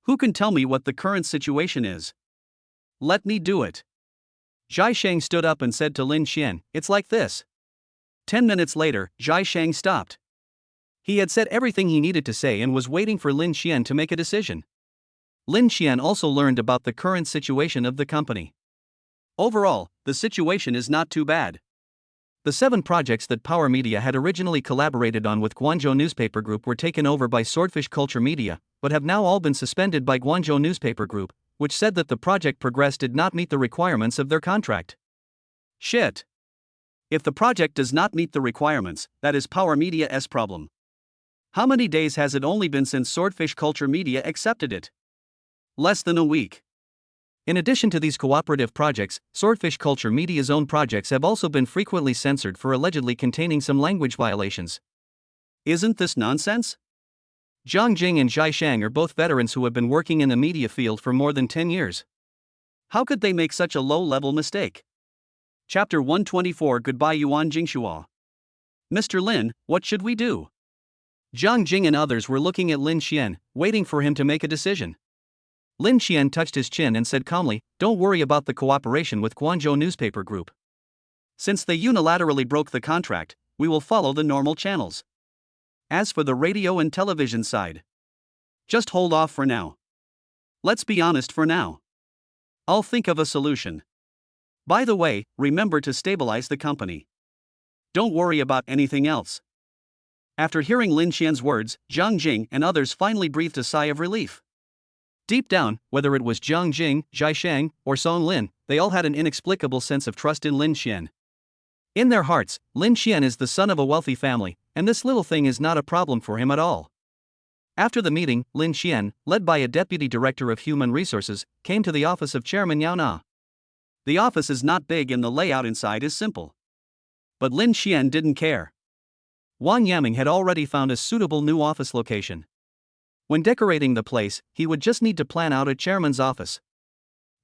Who can tell me what the current situation is? Let me do it. Zhai Shang stood up and said to Lin Xian, it's like this. 10 minutes later, Zhai Shang stopped. He had said everything he needed to say and was waiting for Lin Xian to make a decision. Lin Xian also learned about the current situation of the company. Overall, the situation is not too bad. The 7 projects that Power Media had originally collaborated on with Guangzhou Newspaper Group were taken over by Swordfish Culture Media, but have now all been suspended by Guangzhou Newspaper Group, which said that the project progress did not meet the requirements of their contract. Shit. If the project does not meet the requirements, that is Power Media's problem. How many days has it only been since Swordfish Culture Media accepted it? Less than a week. In addition to these cooperative projects, Swordfish Culture Media's own projects have also been frequently censored for allegedly containing some language violations. Isn't this nonsense? Zhang Jing and Zhai Shang are both veterans who have been working in the media field for more than 10 years. How could they make such a low-level mistake? Chapter 124 Goodbye Yuan Jingxua. Mr. Lin, what should we do? Zhang Jing and others were looking at Lin Xian, waiting for him to make a decision. Lin Xian touched his chin and said calmly, don't worry about the cooperation with Guangzhou Newspaper Group. Since they unilaterally broke the contract, we will follow the normal channels. As for the radio and television side, just hold off for now. Let's be honest for now. I'll think of a solution. By the way, remember to stabilize the company. Don't worry about anything else. After hearing Lin Xian's words, Zhang Jing and others finally breathed a sigh of relief. Deep down, whether it was Zhang Jing, Zhai Shang, or Song Lin, they all had an inexplicable sense of trust in Lin Xian. In their hearts, Lin Xian is the son of a wealthy family, and this little thing is not a problem for him at all. After the meeting, Lin Xian, led by a deputy director of human resources, came to the office of Chairman Yao Na. The office is not big and the layout inside is simple. But Lin Xian didn't care. Wang Yaming had already found a suitable new office location. When decorating the place, he would just need to plan out a chairman's office.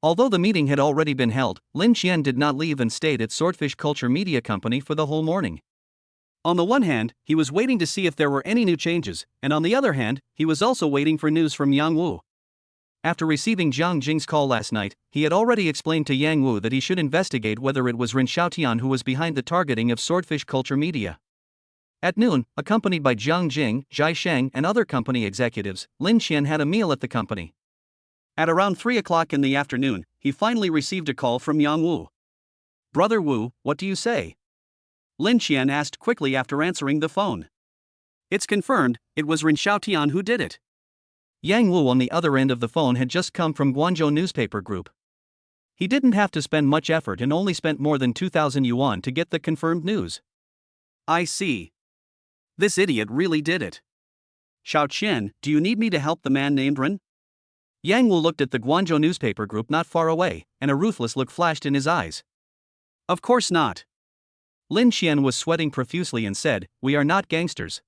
Although the meeting had already been held, Lin Xian did not leave and stayed at Swordfish Culture Media Company for the whole morning. On the one hand, he was waiting to see if there were any new changes, and on the other hand, he was also waiting for news from Yang Wu. After receiving Zhang Jing's call last night, he had already explained to Yang Wu that he should investigate whether it was Ren Xiaotian who was behind the targeting of Swordfish Culture Media. At noon, accompanied by Zhang Jing, Zhai Shang, and other company executives, Lin Xian had a meal at the company. At around 3 o'clock in the afternoon, he finally received a call from Yang Wu. Brother Wu, what do you say? Lin Xian asked quickly after answering the phone. It's confirmed, it was Ren Xiaotian who did it. Yang Wu on the other end of the phone had just come from Guangzhou Newspaper Group. He didn't have to spend much effort and only spent more than 2,000 yuan to get the confirmed news. I see. This idiot really did it. Xiao Qian, do you need me to help the man named Ren? Yang Wu looked at the Guangzhou Newspaper Group not far away, and a ruthless look flashed in his eyes. Of course not. Lin Xian was sweating profusely and said, we are not gangsters.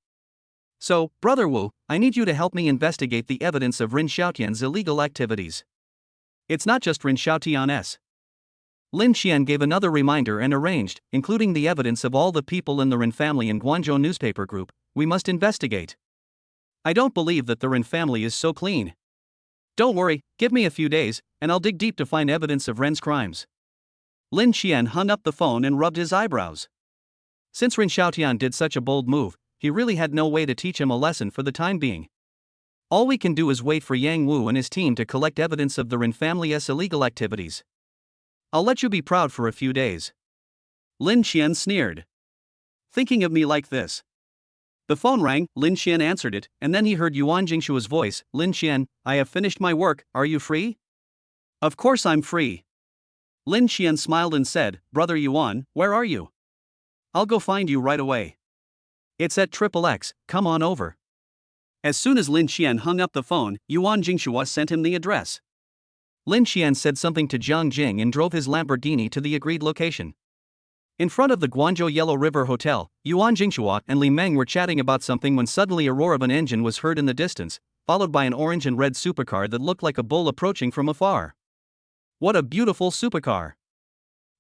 So, Brother Wu, I need you to help me investigate the evidence of Ren Xiaotian's illegal activities. It's not just Ren Xiaotian's. Lin Xian gave another reminder and arranged, including the evidence of all the people in the Ren family and Guangzhou Newspaper Group, we must investigate. I don't believe that the Ren family is so clean. Don't worry, give me a few days, and I'll dig deep to find evidence of Ren's crimes. Lin Xian hung up the phone and rubbed his eyebrows. Since Ren Xiaotian did such a bold move, he really had no way to teach him a lesson for the time being. All we can do is wait for Yang Wu and his team to collect evidence of the Ren family's illegal activities. I'll let you be proud for a few days. Lin Xian sneered. Thinking of me like this. The phone rang, Lin Xian answered it, and then he heard Yuan Jingshua's voice, Lin Xian, I have finished my work, are you free? Of course I'm free. Lin Xian smiled and said, Brother Yuan, where are you? I'll go find you right away. It's at XXX, come on over. As soon as Lin Xian hung up the phone, Yuan Jingshua sent him the address. Lin Xian said something to Zhang Jing and drove his Lamborghini to the agreed location. In front of the Guangzhou Yellow River Hotel, Yuan Jingshua and Li Meng were chatting about something when suddenly a roar of an engine was heard in the distance, followed by an orange and red supercar that looked like a bull approaching from afar. What a beautiful supercar!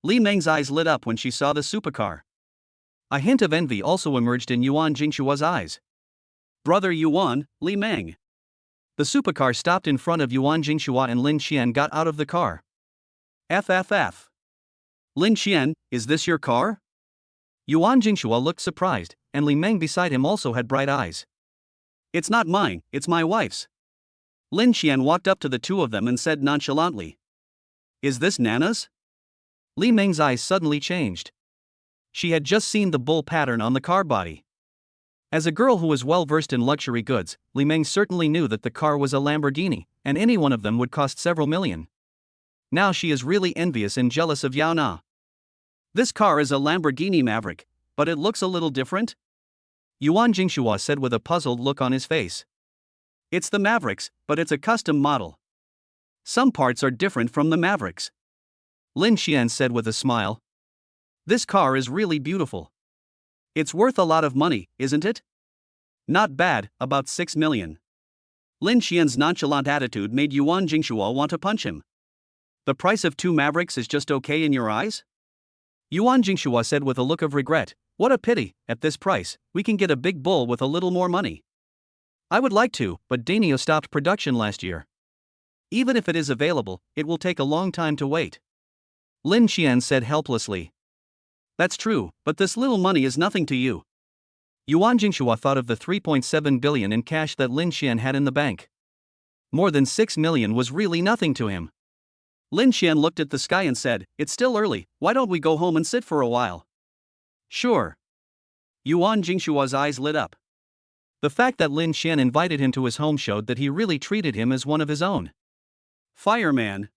Li Meng's eyes lit up when she saw the supercar. A hint of envy also emerged in Yuan Jingshua's eyes. Brother Yuan, Li Meng. The supercar stopped in front of Yuan Jingshua and Lin Xian got out of the car. FFF. Lin Xian, is this your car? Yuan Jingshua looked surprised, and Li Meng beside him also had bright eyes. It's not mine, it's my wife's. Lin Xian walked up to the two of them and said nonchalantly. Is this Nana's? Li Meng's eyes suddenly changed. She had just seen the bull pattern on the car body. As a girl who was well versed in luxury goods, Li Meng certainly knew that the car was a Lamborghini, and any one of them would cost several million. Now she is really envious and jealous of Yao Na. This car is a Lamborghini Maverick, but it looks a little different? Yuan Jingshua said with a puzzled look on his face. It's the Mavericks, but it's a custom model. Some parts are different from the Mavericks. Lin Xian said with a smile. This car is really beautiful. It's worth a lot of money, isn't it? Not bad, about 6 million. Lin Xian's nonchalant attitude made Yuan Jingshua want to punch him. The price of 2 Mavericks is just okay in your eyes? Yuan Jingshua said with a look of regret. What a pity, at this price, we can get a big bull with a little more money. I would like to, but Dainio stopped production last year. Even if it is available, it will take a long time to wait. Lin Xian said helplessly. That's true, but this little money is nothing to you. Yuan Jingshua thought of the 3.7 billion in cash that Lin Xian had in the bank. More than 6 million was really nothing to him. Lin Xian looked at the sky and said, it's still early, why don't we go home and sit for a while? Sure. Yuan Jingshua's eyes lit up. The fact that Lin Xian invited him to his home showed that he really treated him as one of his own. Fireman.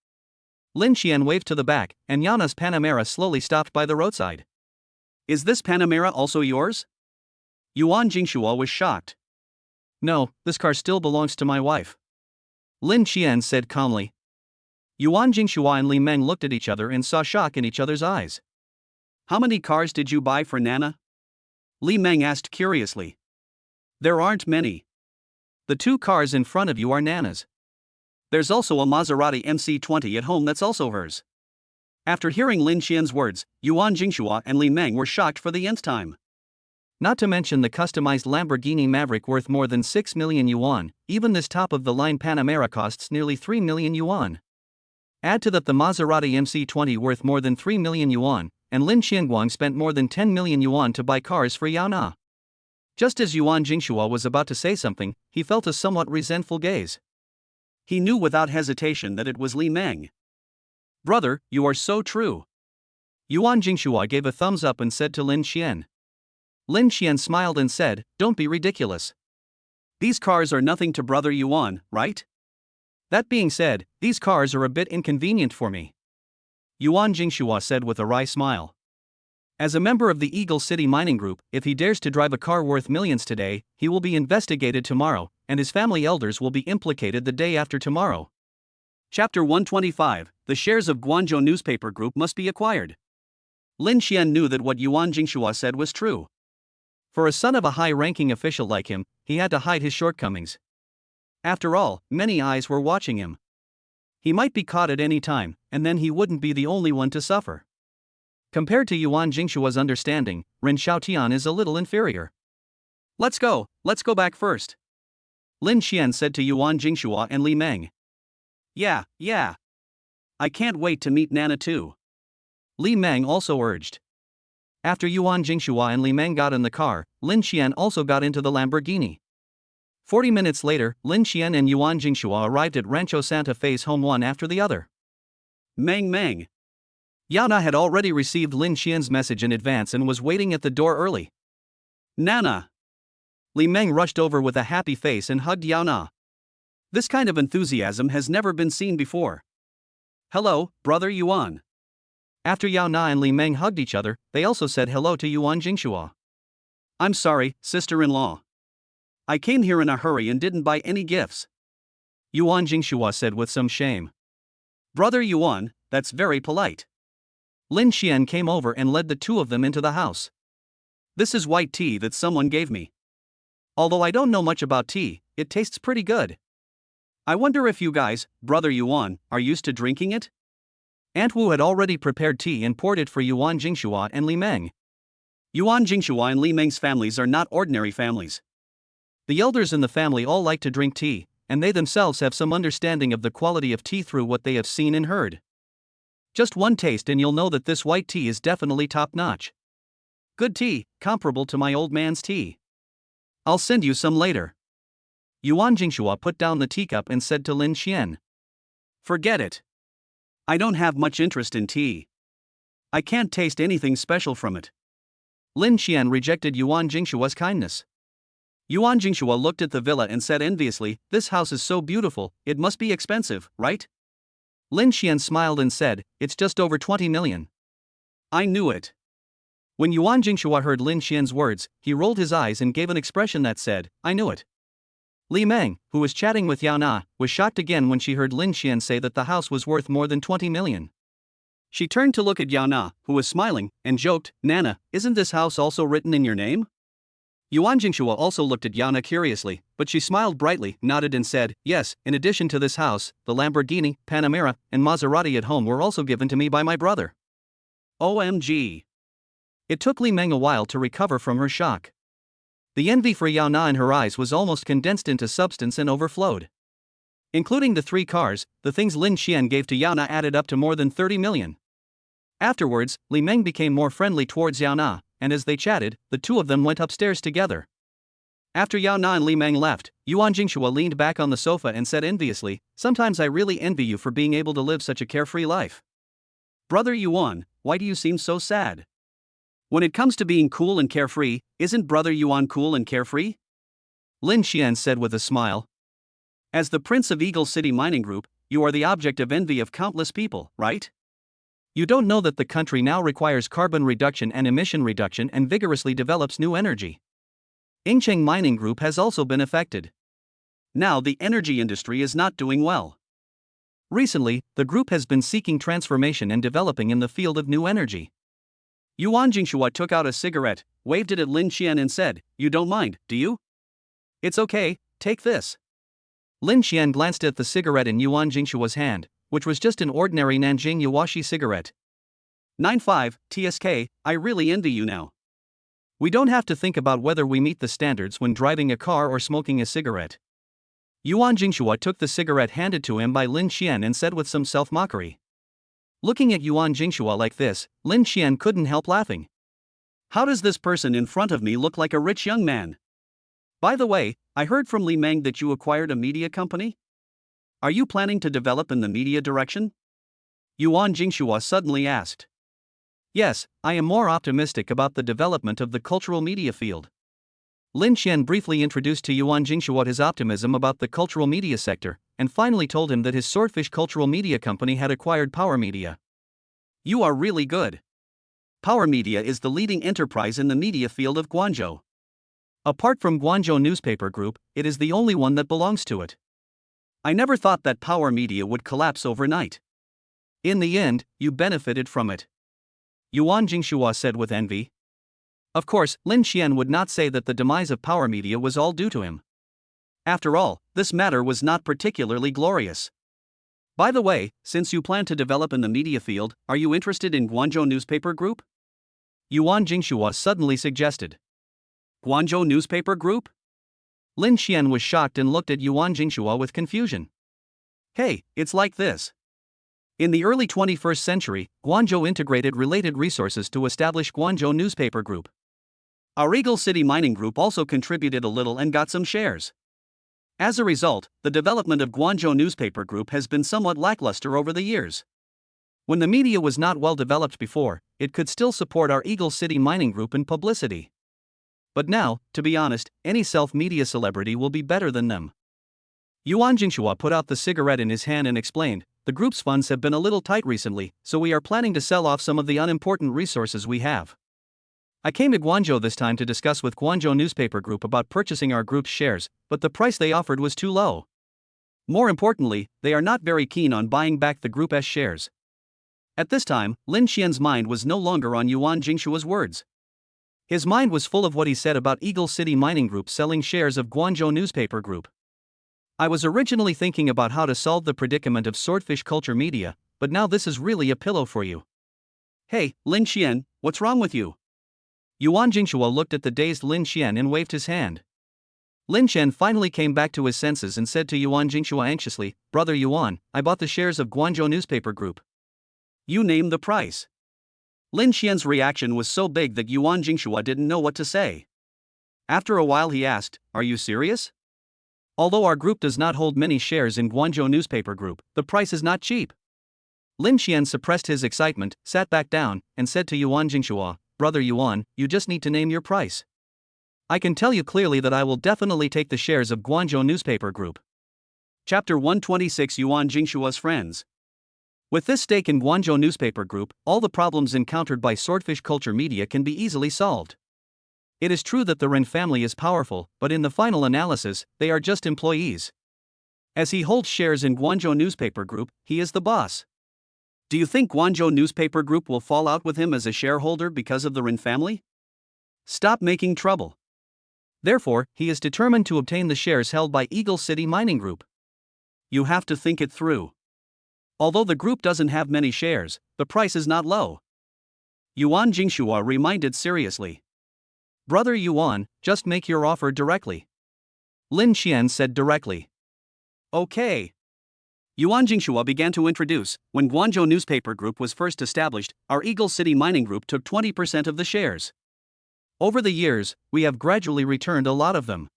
Lin Xian waved to the back, and Yana's Panamera slowly stopped by the roadside. Is this Panamera also yours? Yuan Jingshua was shocked. No, this car still belongs to my wife. Lin Xian said calmly. Yuan Jingshua and Li Meng looked at each other and saw shock in each other's eyes. How many cars did you buy for Nana? Li Meng asked curiously. There aren't many. The 2 cars in front of you are Nana's. There's also a Maserati MC20 at home that's also hers. After hearing Lin Xian's words, Yuan Jingshua and Li Meng were shocked for the nth time. Not to mention the customized Lamborghini Maverick worth more than 6 million yuan, even this top-of-the-line Panamera costs nearly 3 million yuan. Add to that the Maserati MC20 worth more than 3 million yuan, and Lin Xianguang spent more than 10 million yuan to buy cars for Yao Na. Just as Yuan Jingshua was about to say something, he felt a somewhat resentful gaze. He knew without hesitation that it was Li Meng. Brother, you are so true. Yuan Jingshua gave a thumbs up and said to Lin Xian. Lin Xian smiled and said, don't be ridiculous. These cars are nothing to brother Yuan, right? That being said, these cars are a bit inconvenient for me. Yuan Jingshua said with a wry smile. As a member of the Eagle City Mining Group, if he dares to drive a car worth millions today, he will be investigated tomorrow, and his family elders will be implicated the day after tomorrow. Chapter 125, The shares of Guangzhou Newspaper Group must be acquired. Lin Xian knew that what Yuan Jingshua said was true. For a son of a high-ranking official like him, he had to hide his shortcomings. After all, many eyes were watching him. He might be caught at any time, and then he wouldn't be the only one to suffer. Compared to Yuan Jingshua's understanding, Ren Xiaotian is a little inferior. Let's go back first. Lin Xian said to Yuan Jingshua and Li Meng. Yeah. I can't wait to meet Nana too. Li Meng also urged. After Yuan Jingshua and Li Meng got in the car, Lin Xian also got into the Lamborghini. 40 minutes later, Lin Xian and Yuan Jingshua arrived at Rancho Santa Fe's home one after the other. Meng. Yao Na had already received Lin Xian's message in advance and was waiting at the door early. Nana. Li Meng rushed over with a happy face and hugged Yao Na. This kind of enthusiasm has never been seen before. Hello, brother Yuan. After Yao Na and Li Meng hugged each other, they also said hello to Yuan Jingshua. I'm sorry, sister-in-law. I came here in a hurry and didn't buy any gifts. Yuan Jingshua said with some shame. Brother Yuan, that's very polite. Lin Xian came over and led the two of them into the house. This is white tea that someone gave me. Although I don't know much about tea, it tastes pretty good. I wonder if you guys, brother Yuan, are used to drinking it? Aunt Wu had already prepared tea and poured it for Yuan Jingshua and Li Meng. Yuan Jingshua and Li Meng's families are not ordinary families. The elders in the family all like to drink tea, and they themselves have some understanding of the quality of tea through what they have seen and heard. Just one taste and you'll know that this white tea is definitely top-notch. Good tea, comparable to my old man's tea. I'll send you some later. Yuan Jingshua put down the teacup and said to Lin Xian. Forget it. I don't have much interest in tea. I can't taste anything special from it. Lin Xian rejected Yuan Jingshua's kindness. Yuan Jingshua looked at the villa and said enviously, "This house is so beautiful, it must be expensive, right?" Lin Xian smiled and said, "It's just over 20 million. I knew it." When Yuan Jingshua heard Lin Xian's words, he rolled his eyes and gave an expression that said, "I knew it." Li Meng, who was chatting with Yao Na, was shocked again when she heard Lin Xian say that the house was worth more than 20 million. She turned to look at Yao Na, who was smiling, and joked, "Nana, isn't this house also written in your name?" Yuan Jingshua also looked at Yao Na curiously, but she smiled brightly, nodded and said, "Yes, in addition to this house, the Lamborghini, Panamera, and Maserati at home were also given to me by my brother." OMG. It took Li Meng a while to recover from her shock. The envy for Yao Na in her eyes was almost condensed into substance and overflowed. Including the 3 cars, the things Lin Xian gave to Yao Na added up to more than 30 million. Afterwards, Li Meng became more friendly towards Yao Na, and as they chatted, the two of them went upstairs together. After Yao Na and Li Meng left, Yuan Jingshua leaned back on the sofa and said enviously, "Sometimes I really envy you for being able to live such a carefree life. Brother Yuan, why do you seem so sad? When it comes to being cool and carefree, isn't Brother Yuan cool and carefree?" Lin Xian said with a smile. "As the Prince of Eagle City Mining Group, you are the object of envy of countless people, right? You don't know that the country now requires carbon reduction and emission reduction and vigorously develops new energy. Yingcheng Mining Group has also been affected. Now the energy industry is not doing well. Recently, the group has been seeking transformation and developing in the field of new energy." Yuan Jingshua took out a cigarette, waved it at Lin Xian and said, "You don't mind, do you?" "It's okay, take this." Lin Xian glanced at the cigarette in Yuan Jingshua's hand, which was just an ordinary Nanjing Yawashi cigarette. 95 TSK, I really envy you now. We don't have to think about whether we meet the standards when driving a car or smoking a cigarette. Yuan Jingshua took the cigarette handed to him by Lin Xian and said with some self-mockery. Looking at Yuan Jingshua like this, Lin Xian couldn't help laughing. How does this person in front of me look like a rich young man? By the way, I heard from Li Meng that you acquired a media company? Are you planning to develop in the media direction? Yuan Jingshua suddenly asked. Yes, I am more optimistic about the development of the cultural media field. Lin Xian briefly introduced to Yuan Jingshua his optimism about the cultural media sector, and finally told him that his Swordfish Cultural Media Company had acquired Power Media. You are really good. Power Media is the leading enterprise in the media field of Guangzhou. Apart from Guangzhou Newspaper Group, it is the only one that belongs to it. I never thought that Power Media would collapse overnight. In the end, you benefited from it. Yuan Jingshua said with envy. Of course, Lin Xian would not say that the demise of Power Media was all due to him. After all, this matter was not particularly glorious. By the way, since you plan to develop in the media field, are you interested in Guangzhou Newspaper Group? Yuan Jingshua suddenly suggested. Guangzhou Newspaper Group? Lin Xian was shocked and looked at Yuan Jingshua with confusion. Hey, it's like this. In the early 21st century, Guangzhou integrated related resources to establish Guangzhou Newspaper Group. Our Eagle City Mining Group also contributed a little and got some shares. As a result, the development of Guangzhou Newspaper Group has been somewhat lackluster over the years. When the media was not well developed before, it could still support our Eagle City Mining Group in publicity. But now, to be honest, any self-media celebrity will be better than them. Yuan Jingshua put out the cigarette in his hand and explained, the group's funds have been a little tight recently, so we are planning to sell off some of the unimportant resources we have. I came to Guangzhou this time to discuss with Guangzhou Newspaper Group about purchasing our group's shares, but the price they offered was too low. More importantly, they are not very keen on buying back the group's shares. At this time, Lin Xian's mind was no longer on Yuan Jingshua's words. His mind was full of what he said about Eagle City Mining Group selling shares of Guangzhou Newspaper Group. I was originally thinking about how to solve the predicament of Swordfish Culture Media, but now this is really a pillow for you. Hey, Lin Xian, what's wrong with you? Yuan Jingshua looked at the dazed Lin Xian and waved his hand. Lin Qian finally came back to his senses and said to Yuan Jingshua anxiously, "Brother Yuan, I bought the shares of Guangzhou Newspaper Group." "You name the price." Lin Qian's reaction was so big that Yuan Jingshua didn't know what to say. After a while he asked, "Are you serious? Although our group does not hold many shares in Guangzhou Newspaper Group, the price is not cheap." Lin Qian suppressed his excitement, sat back down, and said to Yuan Jingshua, "Brother Yuan, you just need to name your price. I can tell you clearly that I will definitely take the shares of Guangzhou Newspaper Group." Chapter 126 Yuan Jingshua's Friends. With this stake in Guangzhou Newspaper Group, all the problems encountered by Swordfish Culture Media can be easily solved. It is true that the Ren family is powerful, but in the final analysis, they are just employees. As he holds shares in Guangzhou Newspaper Group, he is the boss. Do you think Guangzhou Newspaper Group will fall out with him as a shareholder because of the Ren family? Stop making trouble. Therefore, he is determined to obtain the shares held by Eagle City Mining Group. You have to think it through. Although the group doesn't have many shares, the price is not low. Yuan Jingshua reminded seriously. "Brother Yuan, just make your offer directly." Lin Qian said directly. "Okay." Yuan Jingshua began to introduce. When Guangzhou Newspaper Group was first established, our Eagle City Mining Group took 20% of the shares. Over the years, we have gradually returned a lot of them.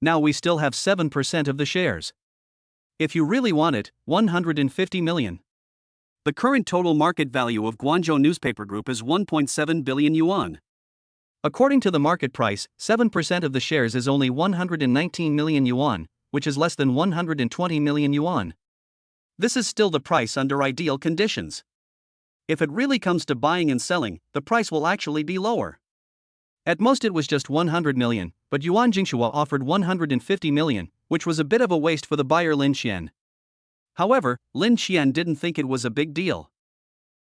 Now we still have 7% of the shares. If you really want it, 150 million. The current total market value of Guangzhou Newspaper Group is 1.7 billion yuan. According to the market price, 7% of the shares is only 119 million yuan, which is less than 120 million yuan. This is still the price under ideal conditions. If it really comes to buying and selling, the price will actually be lower. At most it was just 100 million, but Yuan Jingshua offered 150 million, which was a bit of a waste for the buyer Lin Qian. However, Lin Qian didn't think it was a big deal.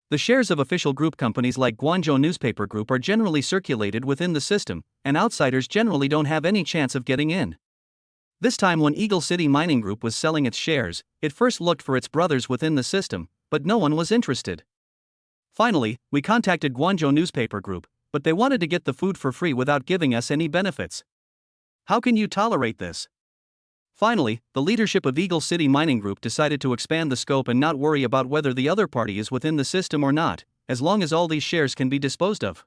The shares of official group companies like Guangzhou Newspaper Group are generally circulated within the system, and outsiders generally don't have any chance of getting in. This time when Eagle City Mining Group was selling its shares, it first looked for its brothers within the system, but no one was interested. Finally, we contacted Guangzhou Newspaper Group, but they wanted to get the food for free without giving us any benefits. How can you tolerate this? Finally, the leadership of Eagle City Mining Group decided to expand the scope and not worry about whether the other party is within the system or not, as long as all these shares can be disposed of.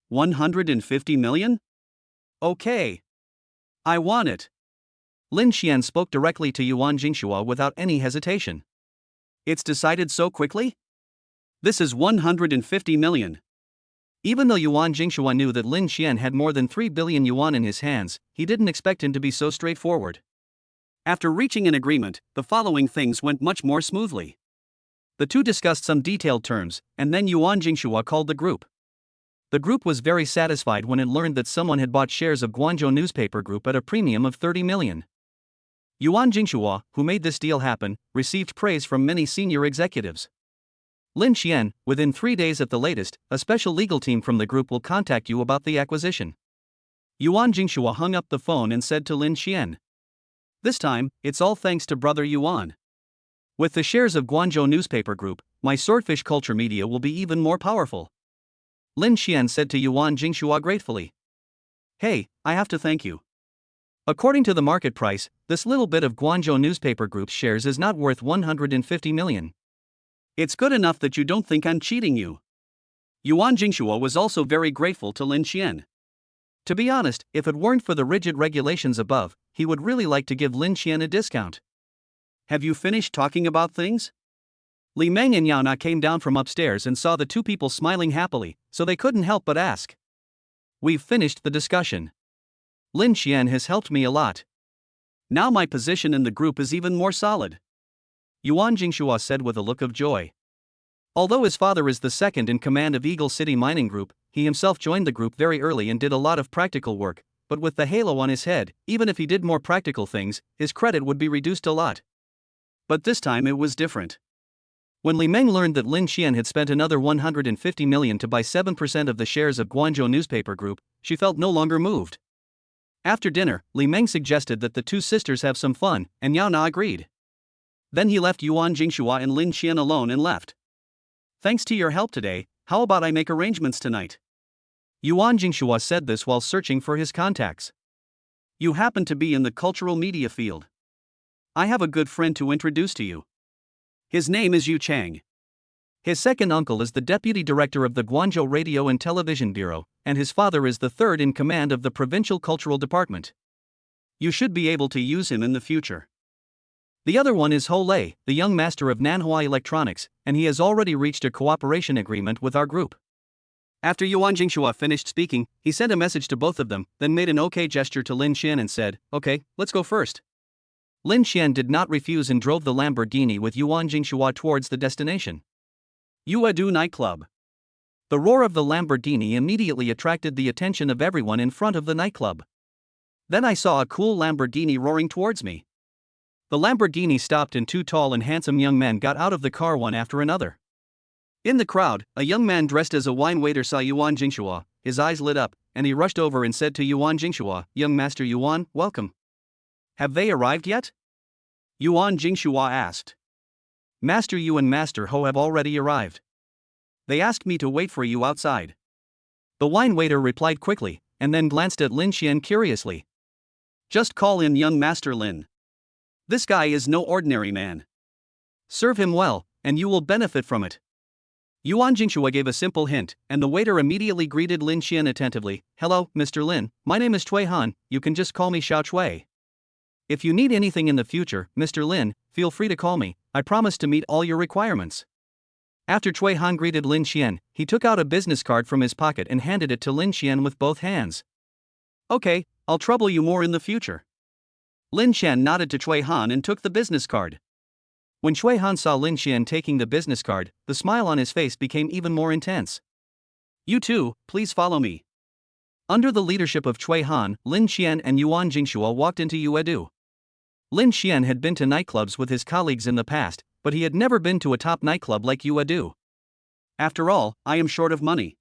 150 million? Okay. I want it. Lin Qian spoke directly to Yuan Jingshua without any hesitation. It's decided so quickly? This is 150 million. Even though Yuan Jingshua knew that Lin Qian had more than 3 billion yuan in his hands, he didn't expect him to be so straightforward. After reaching an agreement, the following things went much more smoothly. The two discussed some detailed terms, and then Yuan Jingshua called the group. The group was very satisfied when it learned that someone had bought shares of Guangzhou Newspaper Group at a premium of 30 million. Yuan Jingshua, who made this deal happen, received praise from many senior executives. Lin Qian, within 3 days at the latest, a special legal team from the group will contact you about the acquisition. Yuan Jingshua hung up the phone and said to Lin Qian. This time, it's all thanks to brother Yuan. With the shares of Guangzhou Newspaper Group, my Swordfish Culture Media will be even more powerful. Lin Qian said to Yuan Jingshua gratefully. Hey, I have to thank you. According to the market price, this little bit of Guangzhou Newspaper Group's shares is not worth 150 million. It's good enough that you don't think I'm cheating you. Yuan Jingshua was also very grateful to Lin Qian. To be honest, if it weren't for the rigid regulations above, he would really like to give Lin Qian a discount. Have you finished talking about things? Li Meng and Yao Na came down from upstairs and saw the two people smiling happily, so they couldn't help but ask. We've finished the discussion. Lin Qian has helped me a lot. Now my position in the group is even more solid. Yuan Jingshua said with a look of joy. Although his father is the second in command of Eagle City Mining Group, he himself joined the group very early and did a lot of practical work, but with the halo on his head, even if he did more practical things, his credit would be reduced a lot. But this time it was different. When Li Meng learned that Lin Qian had spent another 150 million to buy 7% of the shares of Guangzhou Newspaper Group, she felt no longer moved. After dinner, Li Meng suggested that the two sisters have some fun, and Yao Na agreed. Then he left Yuan Jingshua and Lin Qian alone and left. Thanks to your help today, how about I make arrangements tonight? Yuan Jingshua said this while searching for his contacts. You happen to be in the cultural media field. I have a good friend to introduce to you. His name is Yu Chang. His second uncle is the deputy director of the Guangzhou Radio and Television Bureau, and his father is the third in command of the provincial cultural department. You should be able to use him in the future. The other one is Ho Lei, the young master of Nanhua Electronics, and he has already reached a cooperation agreement with our group. After Yuan Jingshua finished speaking, he sent a message to both of them, then made an OK gesture to Lin Xian and said, "Okay, let's go first." Lin Xian did not refuse and drove the Lamborghini with Yuan Jingshua towards the destination. Yuedu nightclub. The roar of the Lamborghini immediately attracted the attention of everyone in front of the nightclub. Then I saw a cool Lamborghini roaring towards me. The Lamborghini stopped and two tall and handsome young men got out of the car one after another. In the crowd, a young man dressed as a wine waiter saw Yuan Jingshua, his eyes lit up, and he rushed over and said to Yuan Jingshua, "Young Master Yuan, welcome." "Have they arrived yet?" Yuan Jingshua asked. "Master Yu and Master Ho have already arrived. They asked me to wait for you outside." The wine waiter replied quickly, and then glanced at Lin Xian curiously. "Just call in young Master Lin. This guy is no ordinary man. Serve him well, and you will benefit from it." Yuan Jingshua gave a simple hint, and the waiter immediately greeted Lin Xian attentively. "Hello, Mr. Lin, my name is Cui Han, you can just call me Xiao Cui. If you need anything in the future, Mr. Lin, feel free to call me, I promise to meet all your requirements." After Cui Han greeted Lin Xian, he took out a business card from his pocket and handed it to Lin Xian with both hands. "Okay, I'll trouble you more in the future." Lin Xian nodded to Cui Han and took the business card. When Cui Han saw Lin Xian taking the business card, the smile on his face became even more intense. "You two, please follow me." Under the leadership of Cui Han, Lin Xian and Yuan Jingshua walked into Yuedu. Lin Xian had been to nightclubs with his colleagues in the past, but he had never been to a top nightclub like Yuedu. "After all, I am short of money.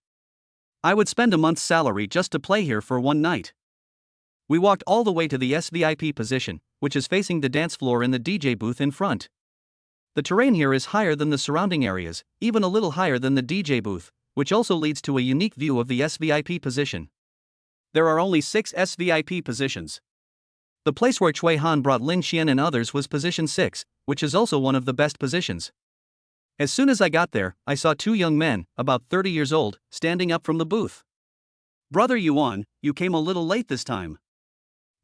I would spend a month's salary just to play here for one night." We walked all the way to the SVIP position, which is facing the dance floor and the DJ booth in front. The terrain here is higher than the surrounding areas, even a little higher than the DJ booth, which also leads to a unique view of the SVIP position. There are only 6 SVIP positions. The place where Cui Han brought Lin Xian and others was position 6, which is also one of the best positions. As soon as I got there, I saw 2 young men, about 30 years old, standing up from the booth. "Brother Yuan, you came a little late this time.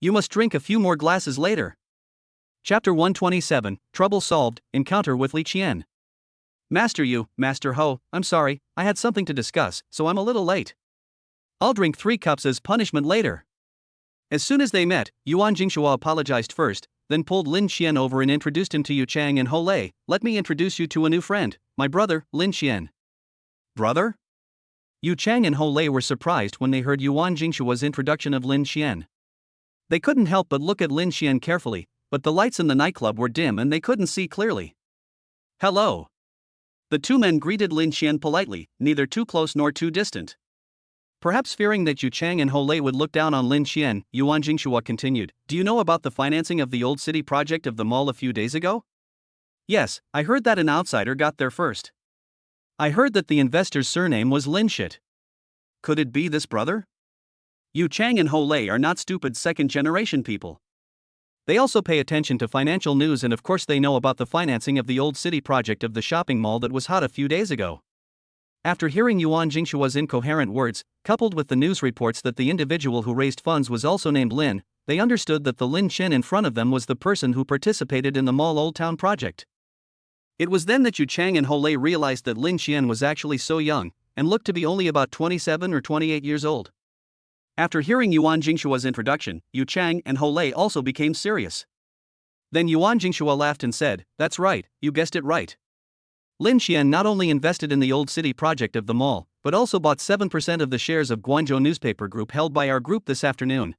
You must drink a few more glasses later." Chapter 127, Trouble Solved, Encounter with Li Qian. "Master Yu, Master Ho, I'm sorry, I had something to discuss, so I'm a little late. I'll drink 3 cups as punishment later." As soon as they met, Yuan Jingshua apologized first, then pulled Lin Xian over and introduced him to Yu Chang and Ho Lei. "Let me introduce you to a new friend, my brother, Lin Xian." "Brother?" Yu Chang and Ho Lei were surprised when they heard Yuan Jingshua's introduction of Lin Xian. They couldn't help but look at Lin Xian carefully, but the lights in the nightclub were dim and they couldn't see clearly. "Hello." The 2 men greeted Lin Xian politely, neither too close nor too distant. Perhaps fearing that Yu Chang and Ho Lei would look down on Lin Xian, Yuan Jingshua continued, "Do you know about the financing of the Old City project of the mall a few days ago?" "Yes, I heard that an outsider got there first. I heard that the investor's surname was Lin Shit. Could it be this brother?" Yu Chang and Ho Lei are not stupid second-generation people. They also pay attention to financial news and of course they know about the financing of the Old City project of the shopping mall that was hot a few days ago. After hearing Yuan Jingshua's incoherent words, coupled with the news reports that the individual who raised funds was also named Lin, they understood that the Lin Xian in front of them was the person who participated in the Mall Old Town project. It was then that Yu Chang and Ho Lei realized that Lin Xian was actually so young, and looked to be only about 27 or 28 years old. After hearing Yuan Jingshua's introduction, Yu Chang and Ho Lei also became serious. Then Yuan Jingshua laughed and said, "That's right, you guessed it right. Lin Xian not only invested in the Old City project of the mall, but also bought 7% of the shares of Guangzhou newspaper group held by our group this afternoon."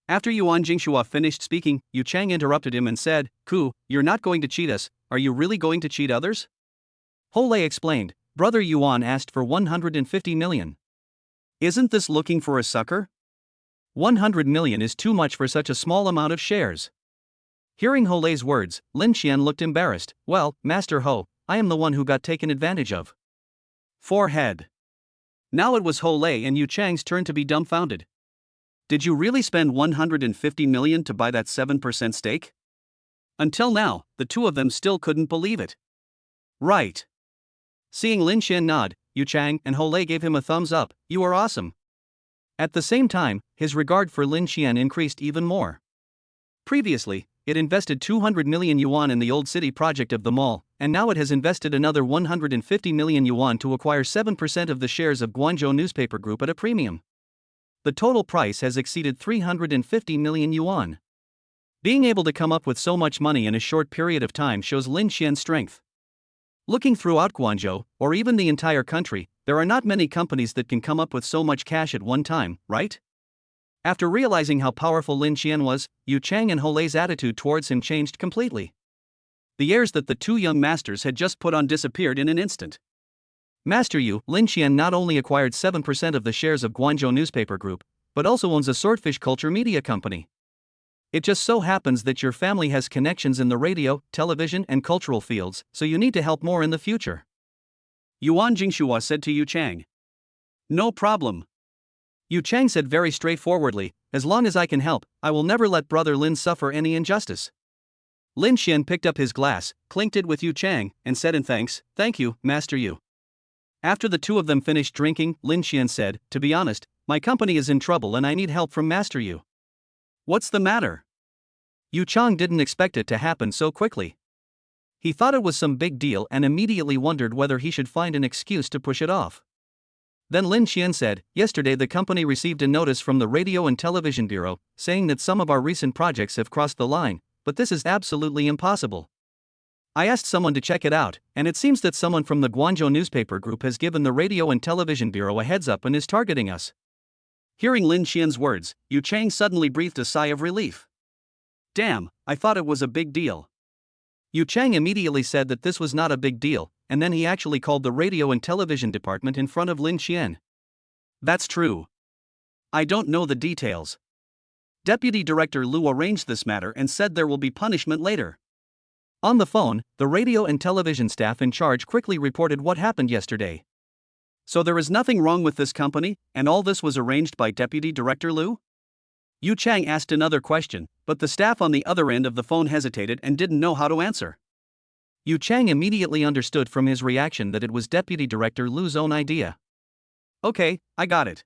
After Yuan Jingshua finished speaking, Yu Chang interrupted him and said, "Ku, you're not going to cheat us, are you really going to cheat others?" Ho Lei explained, "Brother Yuan asked for 150 million. Isn't this looking for a sucker? 100 million is too much for such a small amount of shares." Hearing Ho Lei's words, Lin Xian looked embarrassed. "Well, Master Ho, I am the one who got taken advantage of." Forehead. Now it was Ho Lei and Yu Chang's turn to be dumbfounded. Did you really spend 150 million to buy that 7% stake? Until now, the two of them still couldn't believe it. Right. Seeing Lin Xian nod, Yu Chang and Ho Lei gave him a thumbs up. You are awesome. At the same time, his regard for Lin Xian increased even more. Previously, it invested 200 million yuan in the Old City project of the mall, and now it has invested another 150 million yuan to acquire 7% of the shares of Guangzhou Newspaper Group at a premium. The total price has exceeded 350 million yuan. Being able to come up with so much money in a short period of time shows Lin Xian's strength. Looking throughout Guangzhou, or even the entire country, there are not many companies that can come up with so much cash at one time, right? After realizing how powerful Lin Xian was, Yu Chang and Ho Lei's attitude towards him changed completely. The airs that the two young masters had just put on disappeared in an instant. Master Yu, Lin Xian not only acquired 7% of the shares of Guangzhou Newspaper Group, but also owns a Swordfish Culture Media Company. It just so happens that your family has connections in the radio, television, and cultural fields, so you need to help more in the future. Yuan Jingshua said to Yu Chang. No problem. Yu Chang said very straightforwardly, as long as I can help, I will never let brother Lin suffer any injustice. Lin Xian picked up his glass, clinked it with Yu Chang, and said in thanks, Thank you, Master Yu. After the two of them finished drinking, Lin Xian said, To be honest, my company is in trouble and I need help from Master Yu. What's the matter? Yu Chang didn't expect it to happen so quickly. He thought it was some big deal and immediately wondered whether he should find an excuse to push it off. Then Lin Xian said, Yesterday the company received a notice from the Radio and Television Bureau, saying that some of our recent projects have crossed the line, but this is absolutely impossible. I asked someone to check it out, and it seems that someone from the Guangzhou Newspaper Group has given the Radio and Television Bureau a heads up and is targeting us. Hearing Lin Xian's words, Yu Chang suddenly breathed a sigh of relief. Damn, I thought it was a big deal. Yu Chang immediately said that this was not a big deal, and then he actually called the radio and television department in front of Lin Xian. That's true. I don't know the details. Deputy Director Lu arranged this matter and said there will be punishment later. On the phone, the radio and television staff in charge quickly reported what happened yesterday. So there is nothing wrong with this company, and all this was arranged by Deputy Director Lu? Yu Chang asked another question, but the staff on the other end of the phone hesitated and didn't know how to answer. Yu Chang immediately understood from his reaction that it was Deputy Director Lu's own idea. Okay, I got it.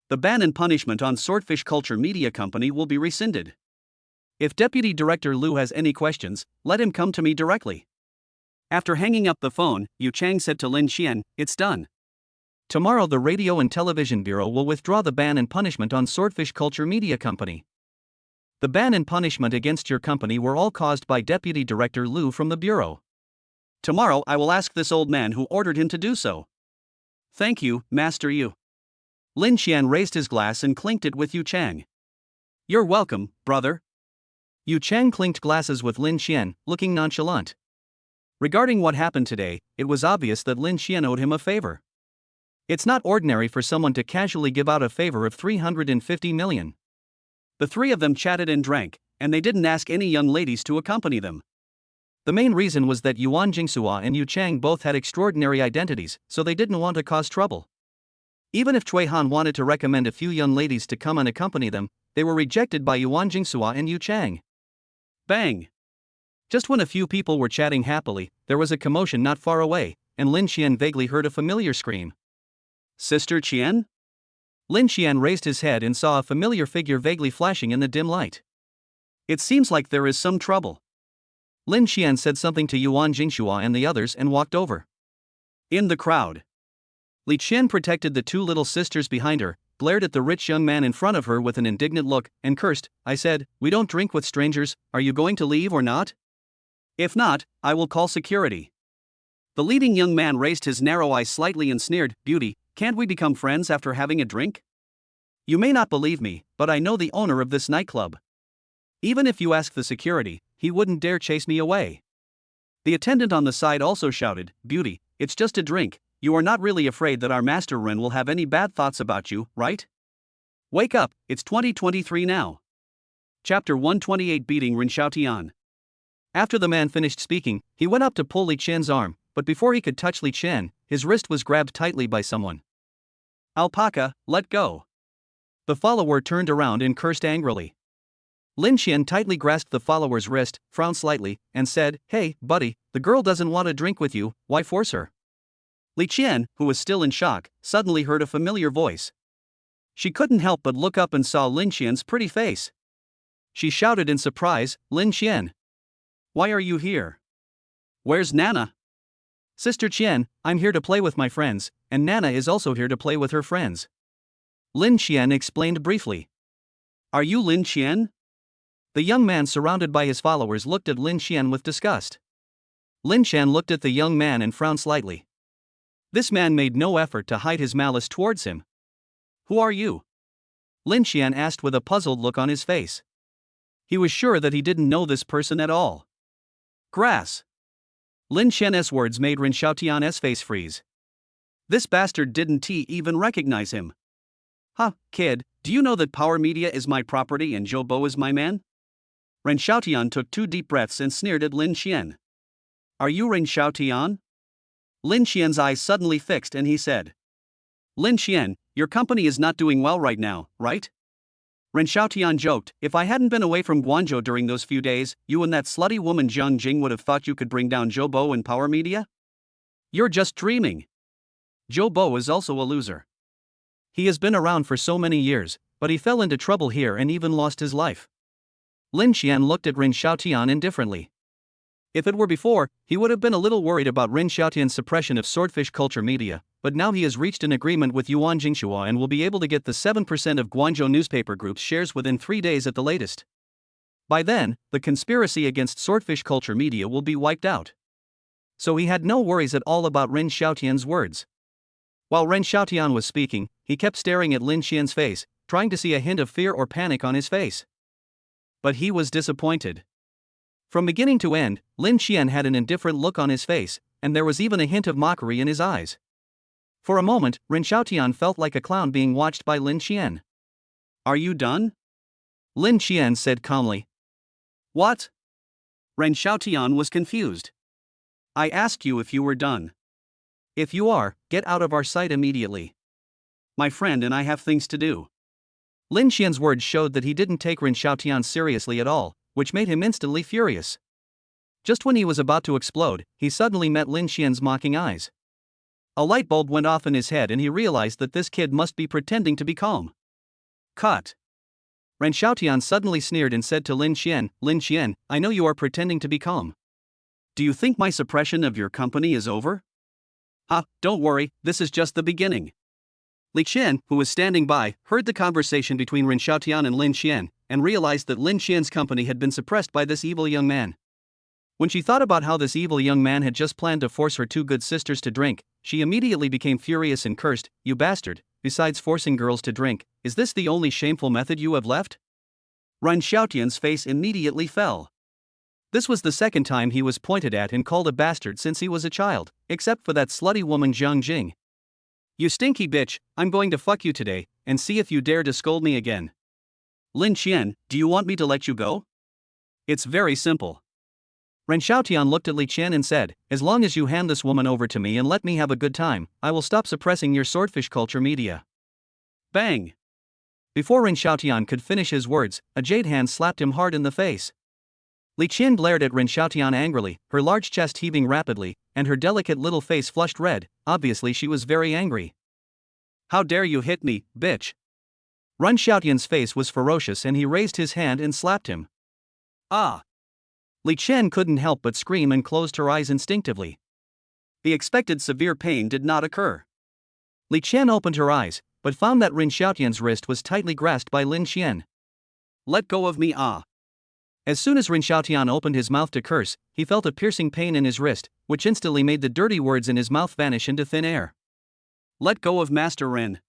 The ban and punishment on Swordfish Culture Media Company will be rescinded. If Deputy Director Lu has any questions, let him come to me directly. After hanging up the phone, Yu Chang said to Lin Xian, It's done. Tomorrow the Radio and Television Bureau will withdraw the ban and punishment on Swordfish Culture Media Company. The ban and punishment against your company were all caused by Deputy Director Lu from the Bureau. Tomorrow I will ask this old man who ordered him to do so. Thank you, Master Yu. Lin Xian raised his glass and clinked it with Yu Chang. You're welcome, brother. Yu Chang clinked glasses with Lin Xian, looking nonchalant. Regarding what happened today, it was obvious that Lin Xian owed him a favor. It's not ordinary for someone to casually give out a favor of 350 million. The three of them chatted and drank, and they didn't ask any young ladies to accompany them. The main reason was that Yuan Jingsua and Yu Chang both had extraordinary identities, so they didn't want to cause trouble. Even if Cui Han wanted to recommend a few young ladies to come and accompany them, they were rejected by Yuan Jingsua and Yu Chang. Bang! Just when a few people were chatting happily, there was a commotion not far away, and Lin Xian vaguely heard a familiar scream. Sister Qian? Lin Xian raised his head and saw a familiar figure vaguely flashing in the dim light. It seems like there is some trouble. Lin Xian said something to Yuan Jingshua and the others and walked over. In the crowd, Li Qian protected the two little sisters behind her, glared at the rich young man in front of her with an indignant look, and cursed. I said, we don't drink with strangers, are you going to leave or not? If not, I will call security. The leading young man raised his narrow eyes slightly and sneered, Beauty, can't we become friends after having a drink? You may not believe me, but I know the owner of this nightclub. Even if you ask the security, he wouldn't dare chase me away. The attendant on the side also shouted, Beauty, it's just a drink, you are not really afraid that our master Ren will have any bad thoughts about you, right? Wake up, it's 2023 now. Chapter 128 Beating Ren Xiaotian. After the man finished speaking, he went up to pull Li Qian's arm, but before he could touch Li Qian, his wrist was grabbed tightly by someone. Alpaca, let go. The follower turned around and cursed angrily. Lin Xian tightly grasped the follower's wrist, frowned slightly, and said, "Hey, buddy, the girl doesn't want to drink with you, why force her?" Li Qian, who was still in shock, suddenly heard a familiar voice. She couldn't help but look up and saw Lin Xian's pretty face. She shouted in surprise, "Lin Xian! Why are you here? Where's Nana?" "Sister Qian, I'm here to play with my friends, and Nana is also here to play with her friends," Lin Xian explained briefly. "Are you Lin Xian?" The young man surrounded by his followers looked at Lin Xian with disgust. Lin Xian looked at the young man and frowned slightly. This man made no effort to hide his malice towards him. "Who are you?" Lin Xian asked with a puzzled look on his face. He was sure that he didn't know this person at all. "Grass." Lin Xian's words made Ren Xiaotian's face freeze. This bastard didn't even recognize him. "Huh, kid, do you know that Power Media is my property and Zhou Bo is my man?" Ren Xiaotian took 2 deep breaths and sneered at Lin Xian. "Are you Ren Xiaotian?" Lin Xian's eyes suddenly fixed and he said. "Lin Xian, your company is not doing well right now, right?" Ren Xiaotian joked, "If I hadn't been away from Guangzhou during those few days, you and that slutty woman Jiang Jing would have thought you could bring down Zhou Bo and Power Media? You're just dreaming." Zhou Bo is also a loser. He has been around for so many years, but he fell into trouble here and even lost his life. Lin Xian looked at Ren Xiaotian indifferently. If it were before, he would have been a little worried about Ren Xiaotian's suppression of swordfish culture media, but now he has reached an agreement with Yuan Jingxua and will be able to get the 7% of Guangzhou newspaper group's shares within 3 days at the latest. By then, the conspiracy against swordfish culture media will be wiped out. So he had no worries at all about Ren Xiaotian's words. While Ren Xiaotian was speaking, he kept staring at Lin Xian's face, trying to see a hint of fear or panic on his face. But he was disappointed. From beginning to end, Lin Xian had an indifferent look on his face, and there was even a hint of mockery in his eyes. For a moment, Ren Xiaotian felt like a clown being watched by Lin Xian. "Are you done?" Lin Xian said calmly. "What?" Ren Xiaotian was confused. "I asked you if you were done. If you are, get out of our sight immediately. My friend and I have things to do." Lin Xian's words showed that he didn't take Ren Xiaotian seriously at all, which made him instantly furious. Just when he was about to explode, he suddenly met Lin Xian's mocking eyes. A light bulb went off in his head and he realized that this kid must be pretending to be calm. "Cut." Ren Xiaotian suddenly sneered and said to Lin Xian, "I know you are pretending to be calm. Do you think my suppression of your company is over? Don't worry, this is just the beginning." Li Qian, who was standing by, heard the conversation between Ren Xiaotian and Lin Xian, and realized that Lin Xian's company had been suppressed by this evil young man. When she thought about how this evil young man had just planned to force her 2 good sisters to drink, she immediately became furious and cursed, "You bastard, besides forcing girls to drink, is this the only shameful method you have left?" Ren Xiaotian's face immediately fell. This was the second time he was pointed at and called a bastard since he was a child, except for that slutty woman Jiang Jing. "You stinky bitch, I'm going to fuck you today, and see if you dare to scold me again. Lin Xian, do you want me to let you go? It's very simple." Ren Xiaotian looked at Li Qian and said, "As long as you hand this woman over to me and let me have a good time, I will stop suppressing your swordfish culture media." Bang! Before Ren Xiaotian could finish his words, a jade hand slapped him hard in the face. Li Qian glared at Ren Xiaotian angrily, her large chest heaving rapidly, and her delicate little face flushed red. Obviously she was very angry. "How dare you hit me, bitch!" Ren Xiaotian's face was ferocious and he raised his hand and slapped him. "Ah!" Li Qian couldn't help but scream and closed her eyes instinctively. The expected severe pain did not occur. Li Qian opened her eyes, but found that Ren Xiaotian's wrist was tightly grasped by Lin Xian. "Let go of me, ah!" As soon as Ren Xiaotian opened his mouth to curse, he felt a piercing pain in his wrist, which instantly made the dirty words in his mouth vanish into thin air. "Let go of Master Ren."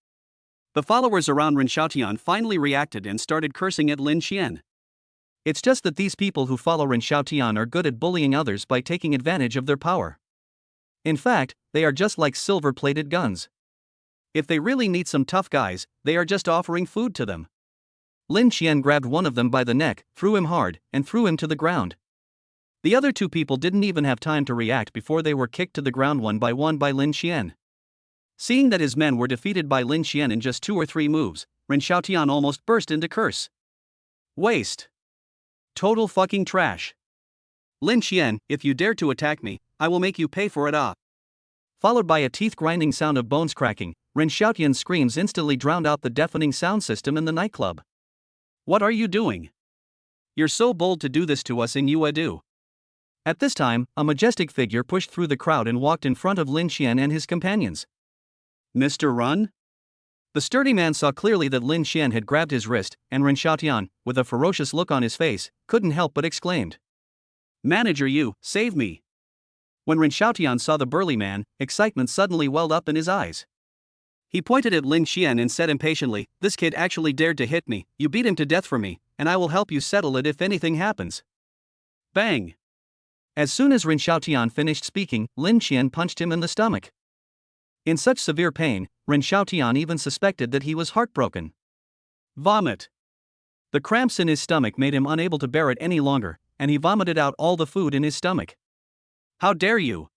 The followers around Ren Xiaotian finally reacted and started cursing at Lin Xian. It's just that these people who follow Ren Xiaotian are good at bullying others by taking advantage of their power. In fact, they are just like silver-plated guns. If they really need some tough guys, they are just offering food to them. Lin Xian grabbed one of them by the neck, threw him hard, and threw him to the ground. The other 2 people didn't even have time to react before they were kicked to the ground one by Lin Xian. Seeing that his men were defeated by Lin Xian in just 2 or 3 moves, Ren Xiaotian almost burst into curse. Waste. Total fucking trash. Lin Xian, if you dare to attack me, I will make you pay for it. Followed by a teeth-grinding sound of bones cracking, Ren Xiaotian's screams instantly drowned out the deafening sound system in the nightclub. What are you doing? You're so bold to do this to us in Yuedu. At this time, a majestic figure pushed through the crowd and walked in front of Lin Xian and his companions. Mr. Run? The sturdy man saw clearly that Lin Xian had grabbed his wrist, and Ren Xiaotian, with a ferocious look on his face, couldn't help but exclaimed. Manager you, save me. When Ren Xiaotian saw the burly man, excitement suddenly welled up in his eyes. He pointed at Lin Xian and said impatiently, this kid actually dared to hit me, you beat him to death for me, and I will help you settle it if anything happens. Bang! As soon as Ren Xiaotian finished speaking, Lin Xian punched him in the stomach. In such severe pain, Ren Xiaotian even suspected that he was heartbroken. Vomit. The cramps in his stomach made him unable to bear it any longer, and he vomited out all the food in his stomach. How dare you?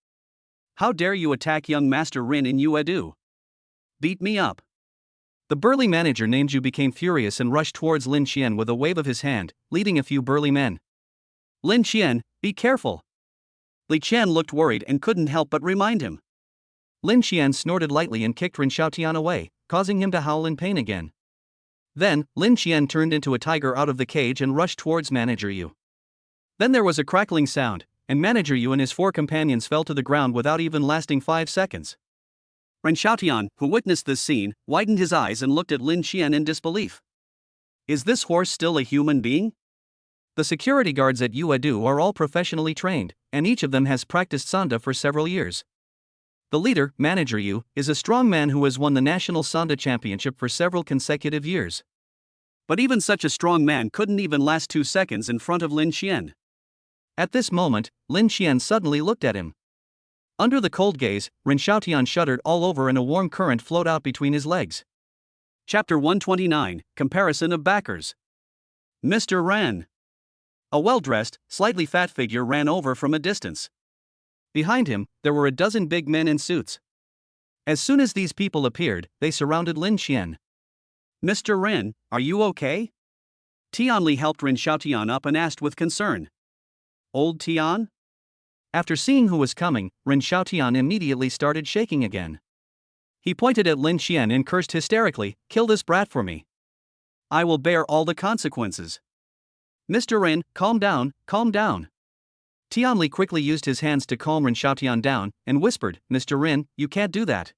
How dare you attack young Master Rin in Yuedu? Beat me up. The burly manager named Ju became furious and rushed towards Lin Xian with a wave of his hand, leading a few burly men. Lin Xian, be careful. Li Qian looked worried and couldn't help but remind him. Lin Xian snorted lightly and kicked Ren Xiaotian away, causing him to howl in pain again. Then, Lin Xian turned into a tiger out of the cage and rushed towards Manager Yu. Then there was a crackling sound, and Manager Yu and his 4 companions fell to the ground without even lasting 5 seconds. Ren Xiaotian, who witnessed this scene, widened his eyes and looked at Lin Xian in disbelief. Is this horse still a human being? The security guards at Yuedu are all professionally trained, and each of them has practiced Sanda for several years. The leader, Manager Yu, is a strong man who has won the National Sanda Championship for several consecutive years. But even such a strong man couldn't even last 2 seconds in front of Lin Xian. At this moment, Lin Xian suddenly looked at him. Under the cold gaze, Ren Xiaotian shuddered all over and a warm current flowed out between his legs. Chapter 129, Comparison of Backers. Mr. Ran. A well-dressed, slightly fat figure ran over from a distance. Behind him, there were a dozen big men in suits. As soon as these people appeared, they surrounded Lin Xian. Mr. Ren, are you okay? Tianli helped Ren Xiaotian up and asked with concern. Old Tian? After seeing who was coming, Ren Xiaotian immediately started shaking again. He pointed at Lin Xian and cursed hysterically, kill this brat for me. I will bear all the consequences. Mr. Ren, calm down, calm down. Tianli quickly used his hands to calm Ren Xiaotian down, and whispered, Mr. Ren, you can't do that.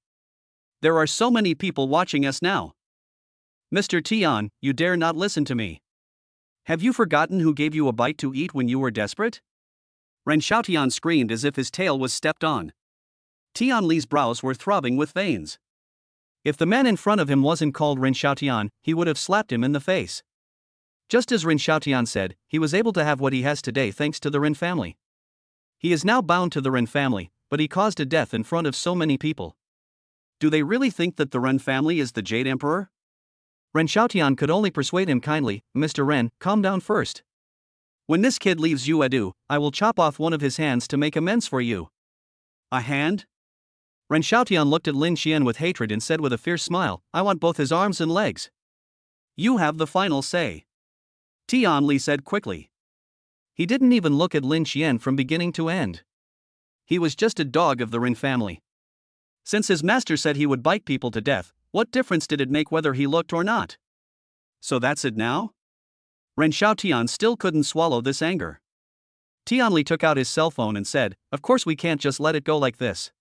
There are so many people watching us now. Mr. Tian, you dare not listen to me. Have you forgotten who gave you a bite to eat when you were desperate? Ren Xiaotian screamed as if his tail was stepped on. Tianli's brows were throbbing with veins. If the man in front of him wasn't called Ren Xiaotian, he would have slapped him in the face. Just as Ren Xiaotian said, he was able to have what he has today thanks to the Ren family. He is now bound to the Ren family, but he caused a death in front of so many people. Do they really think that the Ren family is the Jade Emperor? Ren Xiaotian could only persuade him kindly, Mr. Ren, calm down first. When this kid leaves Yuedu, I will chop off one of his hands to make amends for you. A hand? Ren Xiaotian looked at Lin Xian with hatred and said with a fierce smile, I want both his arms and legs. You have the final say. Tianli said quickly. He didn't even look at Lin Xian from beginning to end. He was just a dog of the Ren family. Since his master said he would bite people to death, what difference did it make whether he looked or not? So that's it now? Ren Xiaotian still couldn't swallow this anger. Tianli took out his cell phone and said, of course we can't just let it go like this.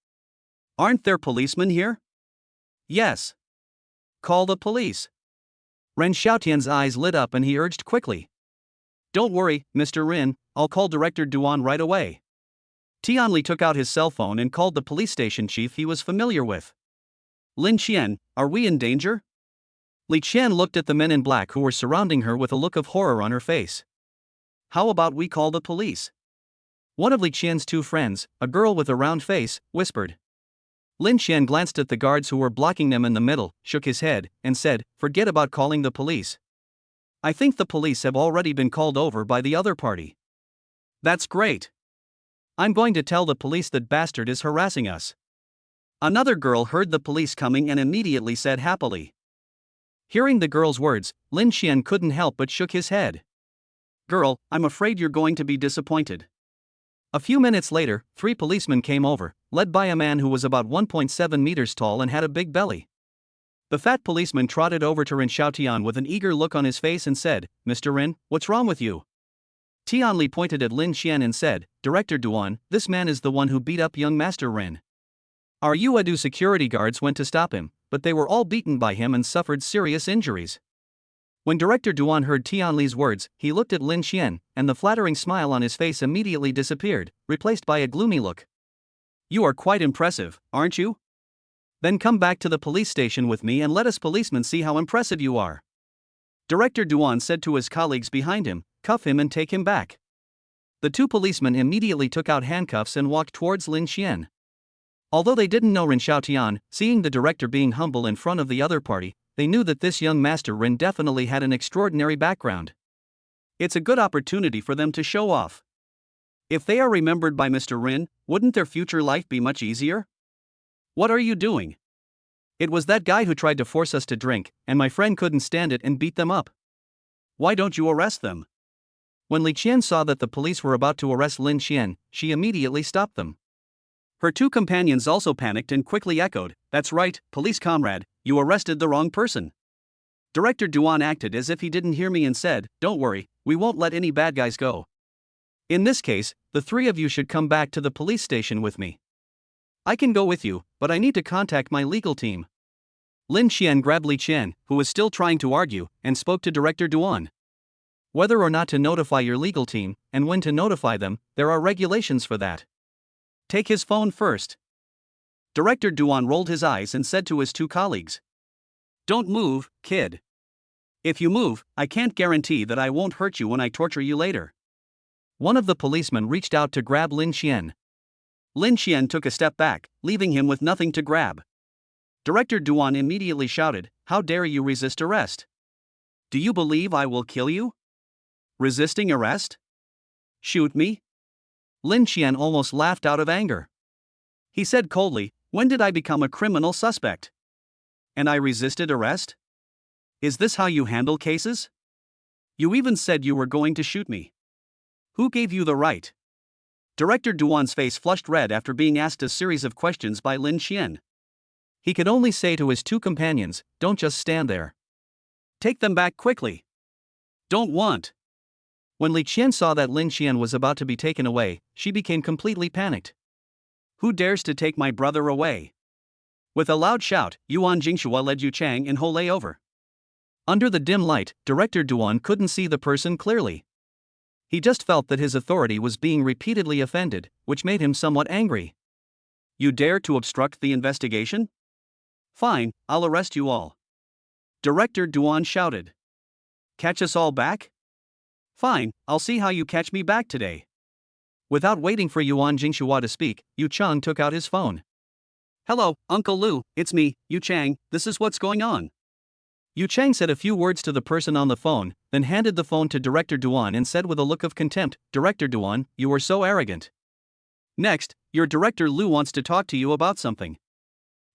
Aren't there policemen here? Yes. Call the police. Ren Xiaotian's eyes lit up and he urged quickly. Don't worry, Mr. Rin, I'll call Director Duan right away. Tianli took out his cell phone and called the police station chief he was familiar with. Lin Xian, are we in danger? Li Qian looked at the men in black who were surrounding her with a look of horror on her face. How about we call the police? One of Li Qian's 2 friends, a girl with a round face, whispered. Lin Xian glanced at the guards who were blocking them in the middle, shook his head, and said, forget about calling the police. I think the police have already been called over by the other party. That's great. I'm going to tell the police that bastard is harassing us. Another girl heard the police coming and immediately said happily. Hearing the girl's words, Lin Xian couldn't help but shook his head. Girl, I'm afraid you're going to be disappointed. A few minutes later, 3 policemen came over, led by a man who was about 1.7 meters tall and had a big belly. The fat policeman trotted over to Rin Xiaotian with an eager look on his face and said, Mr. Rin, what's wrong with you? Tianli pointed at Lin Xian and said, Director Duan, this man is the one who beat up young Master Rin. Our Yuedu security guards went to stop him, but they were all beaten by him and suffered serious injuries. When Director Duan heard Tianli's words, he looked at Lin Xian, and the flattering smile on his face immediately disappeared, replaced by a gloomy look. You are quite impressive, aren't you? Then come back to the police station with me and let us policemen see how impressive you are. Director Duan said to his colleagues behind him, cuff him and take him back. The 2 policemen immediately took out handcuffs and walked towards Lin Xian. Although they didn't know Rin Xiaotian, seeing the director being humble in front of the other party, they knew that this young Master Rin definitely had an extraordinary background. It's a good opportunity for them to show off. If they are remembered by Mr. Rin, wouldn't their future life be much easier? What are you doing? It was that guy who tried to force us to drink, and my friend couldn't stand it and beat them up. Why don't you arrest them? When Li Qian saw that the police were about to arrest Lin Xian, she immediately stopped them. Her 2 companions also panicked and quickly echoed, That's right, police comrade, you arrested the wrong person. Director Duan acted as if he didn't hear me and said, Don't worry, we won't let any bad guys go. In this case, the 3 of you should come back to the police station with me. I can go with you, but I need to contact my legal team. Lin Xian grabbed Li Qian, who was still trying to argue, and spoke to Director Duan. Whether or not to notify your legal team, and when to notify them, there are regulations for that. Take his phone first. Director Duan rolled his eyes and said to his 2 colleagues. Don't move, kid. If you move, I can't guarantee that I won't hurt you when I torture you later. One of the policemen reached out to grab Lin Xian. Lin Xian took a step back, leaving him with nothing to grab. Director Duan immediately shouted, How dare you resist arrest? Do you believe I will kill you? Resisting arrest? Shoot me? Lin Xian almost laughed out of anger. He said coldly, When did I become a criminal suspect? And I resisted arrest? Is this how you handle cases? You even said you were going to shoot me. Who gave you the right? Director Duan's face flushed red after being asked a series of questions by Lin Xian. He could only say to his 2 companions, Don't just stand there. Take them back quickly. Don't want. When Li Qian saw that Lin Xian was about to be taken away, she became completely panicked. Who dares to take my brother away? With a loud shout, Yuan Jingshua led Yu Chang and Ho Lei over. Under the dim light, Director Duan couldn't see the person clearly. He just felt that his authority was being repeatedly offended, which made him somewhat angry. You dare to obstruct the investigation? Fine, I'll arrest you all. Director Duan shouted. Catch us all back? Fine, I'll see how you catch me back today. Without waiting for Yuan Jingshua to speak, Yu Chang took out his phone. Hello, Uncle Lu, it's me, Yu Chang, this is what's going on. Yu Chang said a few words to the person on the phone, then handed the phone to Director Duan and said with a look of contempt, Director Duan, you are so arrogant. Next, your Director Lu wants to talk to you about something.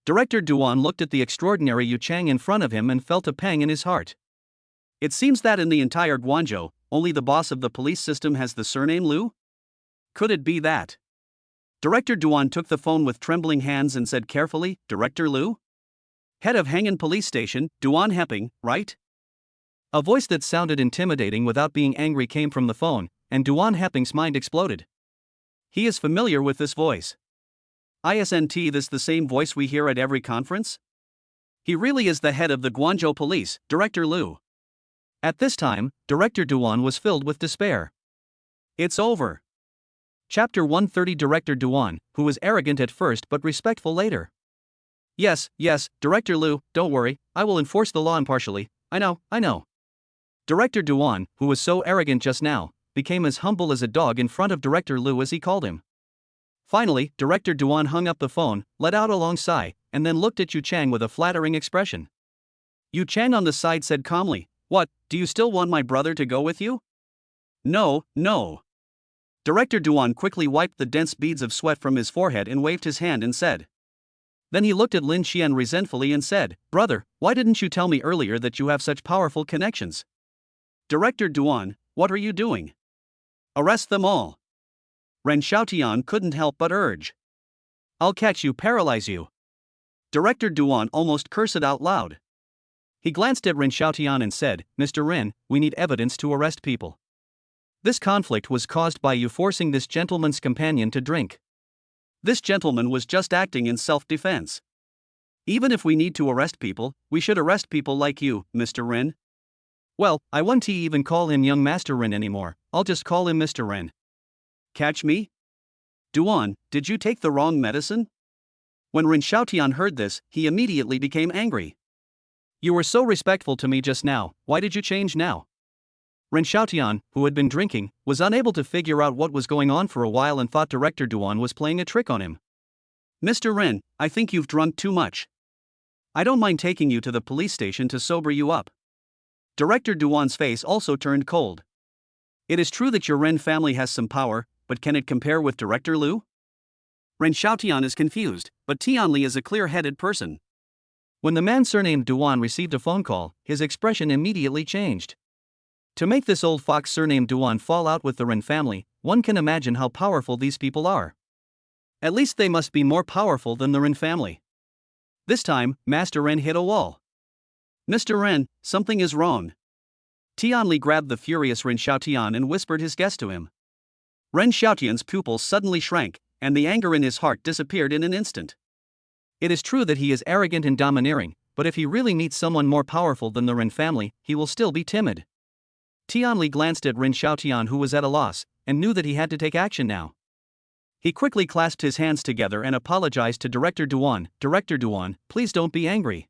Director Duan looked at the extraordinary Yu Chang in front of him and felt a pang in his heart. It seems that in the entire Guangzhou, only the boss of the police system has the surname Lu? Could it be that? Director Duan took the phone with trembling hands and said carefully, Director Lu? Head of Hang'an Police Station, Duan Heping, right? A voice that sounded intimidating without being angry came from the phone, and Duan Heping's mind exploded. He is familiar with this voice. Isn't this the same voice we hear at every conference? He really is the head of the Guangzhou Police, Director Lu. At this time, Director Duan was filled with despair. It's over. Chapter 130. Director Duan, who was arrogant at first but respectful later. Yes, Director Lu, don't worry, I will enforce the law impartially, I know. Director Duan, who was so arrogant just now, became as humble as a dog in front of Director Lu as he called him. Finally, Director Duan hung up the phone, let out a long sigh, and then looked at Yu Chang with a flattering expression. Yu Chang on the side said calmly, What, do you still want my brother to go with you? No. Director Duan quickly wiped the dense beads of sweat from his forehead and waved his hand and said, Then he looked at Lin Qian resentfully and said, "Brother, why didn't you tell me earlier that you have such powerful connections? Director Duan, what are you doing? Arrest them all." Ren Xiaotian couldn't help but urge. "I'll catch you, paralyze you." Director Duan almost cursed out loud. He glanced at Ren Xiaotian and said, "Mr. Ren, we need evidence to arrest people. This conflict was caused by you forcing this gentleman's companion to drink. This gentleman was just acting in self-defense. Even if we need to arrest people, we should arrest people like you, Mr. Ren." "Well, I won't even call him young Master Ren anymore, I'll just call him Mr. Ren." "Catch me? Duan, did you take the wrong medicine?" When Ren Xiaotian heard this, he immediately became angry. "You were so respectful to me just now, why did you change now?" Ren Xiaotian, who had been drinking, was unable to figure out what was going on for a while and thought Director Duan was playing a trick on him. "Mr. Ren, I think you've drunk too much. I don't mind taking you to the police station to sober you up." Director Duan's face also turned cold. "It is true that your Ren family has some power, but can it compare with Director Liu?" Ren Xiaotian is confused, but Tianli is a clear-headed person. When the man surnamed Duan received a phone call, his expression immediately changed. To make this old fox surnamed Duan fall out with the Ren family, one can imagine how powerful these people are. At least they must be more powerful than the Ren family. This time, Master Ren hit a wall. "Mr. Ren, something is wrong." Tianli grabbed the furious Ren Xiaotian and whispered his guess to him. Ren Xiaotian's pupils suddenly shrank, and the anger in his heart disappeared in an instant. It is true that he is arrogant and domineering, but if he really meets someone more powerful than the Ren family, he will still be timid. Tianli glanced at Ren Xiaotian, who was at a loss, and knew that he had to take action now. He quickly clasped his hands together and apologized to Director Duan. "Director Duan, please don't be angry.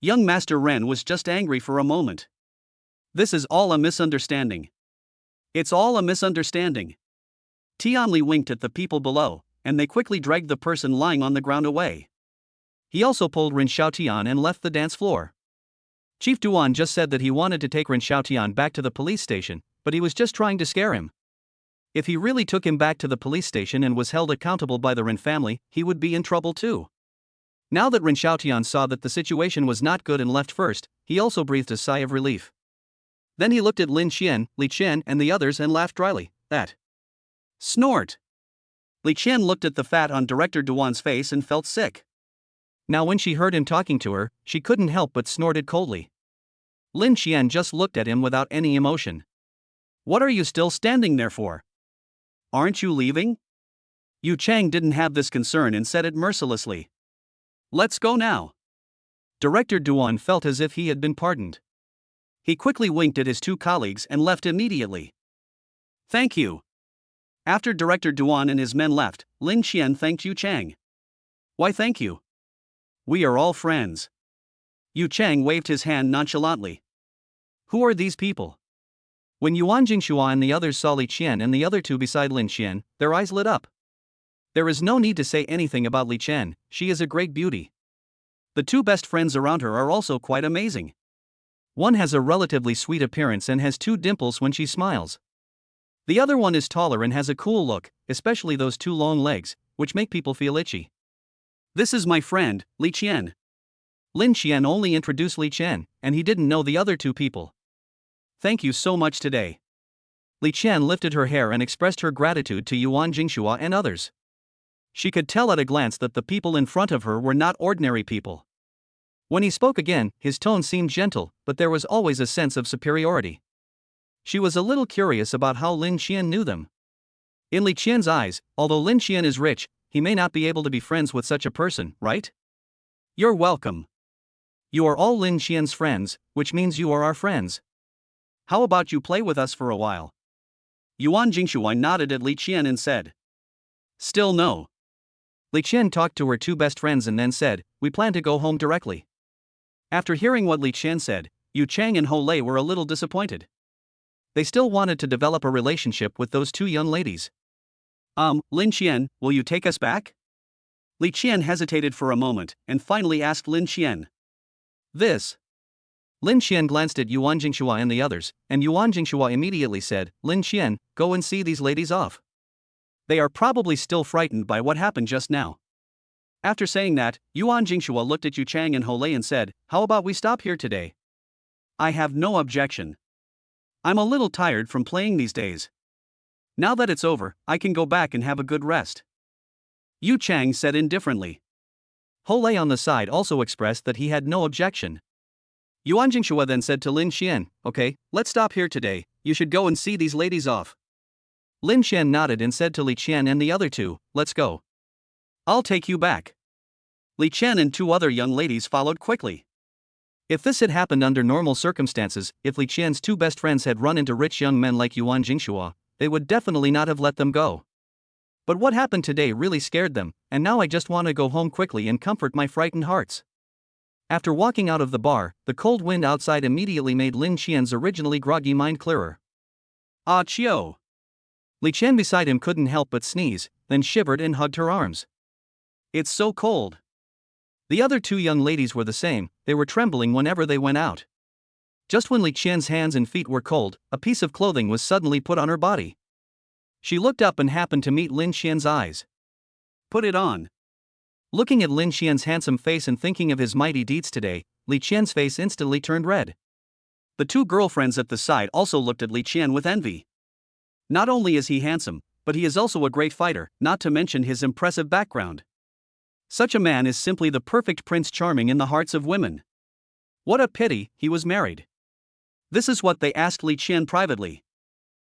Young Master Ren was just angry for a moment. This is all a misunderstanding. It's all a misunderstanding." Tianli winked at the people below, and they quickly dragged the person lying on the ground away. He also pulled Ren Xiaotian and left the dance floor. Chief Duan just said that he wanted to take Ren Xiaotian back to the police station, but he was just trying to scare him. If he really took him back to the police station and was held accountable by the Ren family, he would be in trouble too. Now that Ren Xiaotian saw that the situation was not good and left first, he also breathed a sigh of relief. Then he looked at Lin Qian, Li Qian, and the others and laughed dryly. "That snort." Li Qian looked at the fat on Director Duan's face and felt sick. Now when she heard him talking to her, she couldn't help but snorted coldly. Lin Qian just looked at him without any emotion. "What are you still standing there for? Aren't you leaving?" Yu Chang didn't have this concern and said it mercilessly. "Let's go now." Director Duan felt as if he had been pardoned. He quickly winked at his two colleagues and left immediately. "Thank you." After Director Duan and his men left, Lin Qian thanked Yu Chang. "Why thank you? We are all friends." Yu Chang waved his hand nonchalantly. "Who are these people?" When Yuan Jingxua and the others saw Li Qian and the other two beside Lin Qian, their eyes lit up. There is no need to say anything about Li Qian, she is a great beauty. The two best friends around her are also quite amazing. One has a relatively sweet appearance and has two dimples when she smiles. The other one is taller and has a cool look, especially those two long legs, which make people feel itchy. "This is my friend, Li Qian." Lin Qian only introduced Li Qian, and he didn't know the other two people. "Thank you so much today." Li Qian lifted her hair and expressed her gratitude to Yuan Jingxua and others. She could tell at a glance that the people in front of her were not ordinary people. When he spoke again, his tone seemed gentle, but there was always a sense of superiority. She was a little curious about how Lin Qian knew them. In Li Qian's eyes, although Lin Qian is rich, he may not be able to be friends with such a person, right? "You're welcome. You are all Lin Qian's friends, which means you are our friends. How about you play with us for a while?" Yuan Jingxuan nodded at Li Qian and said. "Still no." Li Qian talked to her two best friends and then said, "We plan to go home directly." After hearing what Li Qian said, Yu Chang and Ho Lei were a little disappointed. They still wanted to develop a relationship with those two young ladies. Lin Qian, will you take us back?" Li Qian hesitated for a moment, and finally asked Lin Qian. "This." Lin Qian glanced at Yuan Jingxua and the others, and Yuan Jingxua immediately said, "Lin Qian, go and see these ladies off. They are probably still frightened by what happened just now." After saying that, Yuan Jingshua looked at Yu Chang and Ho Lei and said, "How about we stop here today? I have no objection. I'm a little tired from playing these days. Now that it's over, I can go back and have a good rest." Yu Chang said indifferently. Ho Lei on the side also expressed that he had no objection. Yuan Jingshua then said to Lin Xian, "Okay, let's stop here today, you should go and see these ladies off." Lin Xian nodded and said to Li Qian and the other two, "Let's go. I'll take you back." Li Qian and two other young ladies followed quickly. If this had happened under normal circumstances, if Li Qian's two best friends had run into rich young men like Yuan Jingshua, they would definitely not have let them go. But what happened today really scared them, and now I just want to go home quickly and comfort my frightened hearts. After walking out of the bar, the cold wind outside immediately made Lin Qian's originally groggy mind clearer. "Ah Chio." Li Qian beside him couldn't help but sneeze, then shivered and hugged her arms. "It's so cold." The other two young ladies were the same, they were trembling whenever they went out. Just when Li Qian's hands and feet were cold, a piece of clothing was suddenly put on her body. She looked up and happened to meet Lin Xian's eyes. "Put it on." Looking at Lin Xian's handsome face and thinking of his mighty deeds today, Li Qian's face instantly turned red. The two girlfriends at the side also looked at Li Qian with envy. Not only is he handsome, but he is also a great fighter, not to mention his impressive background. Such a man is simply the perfect Prince Charming in the hearts of women. What a pity he was married. This is what they asked Li Qian privately.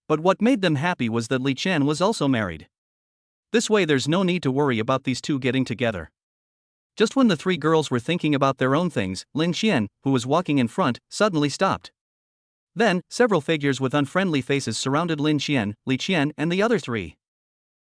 But what made them happy was that Li Qian was also married. This way there's no need to worry about these two getting together. Just when the three girls were thinking about their own things, Lin Xian, who was walking in front, suddenly stopped. Then, several figures with unfriendly faces surrounded Lin Xian, Li Qian and the other three.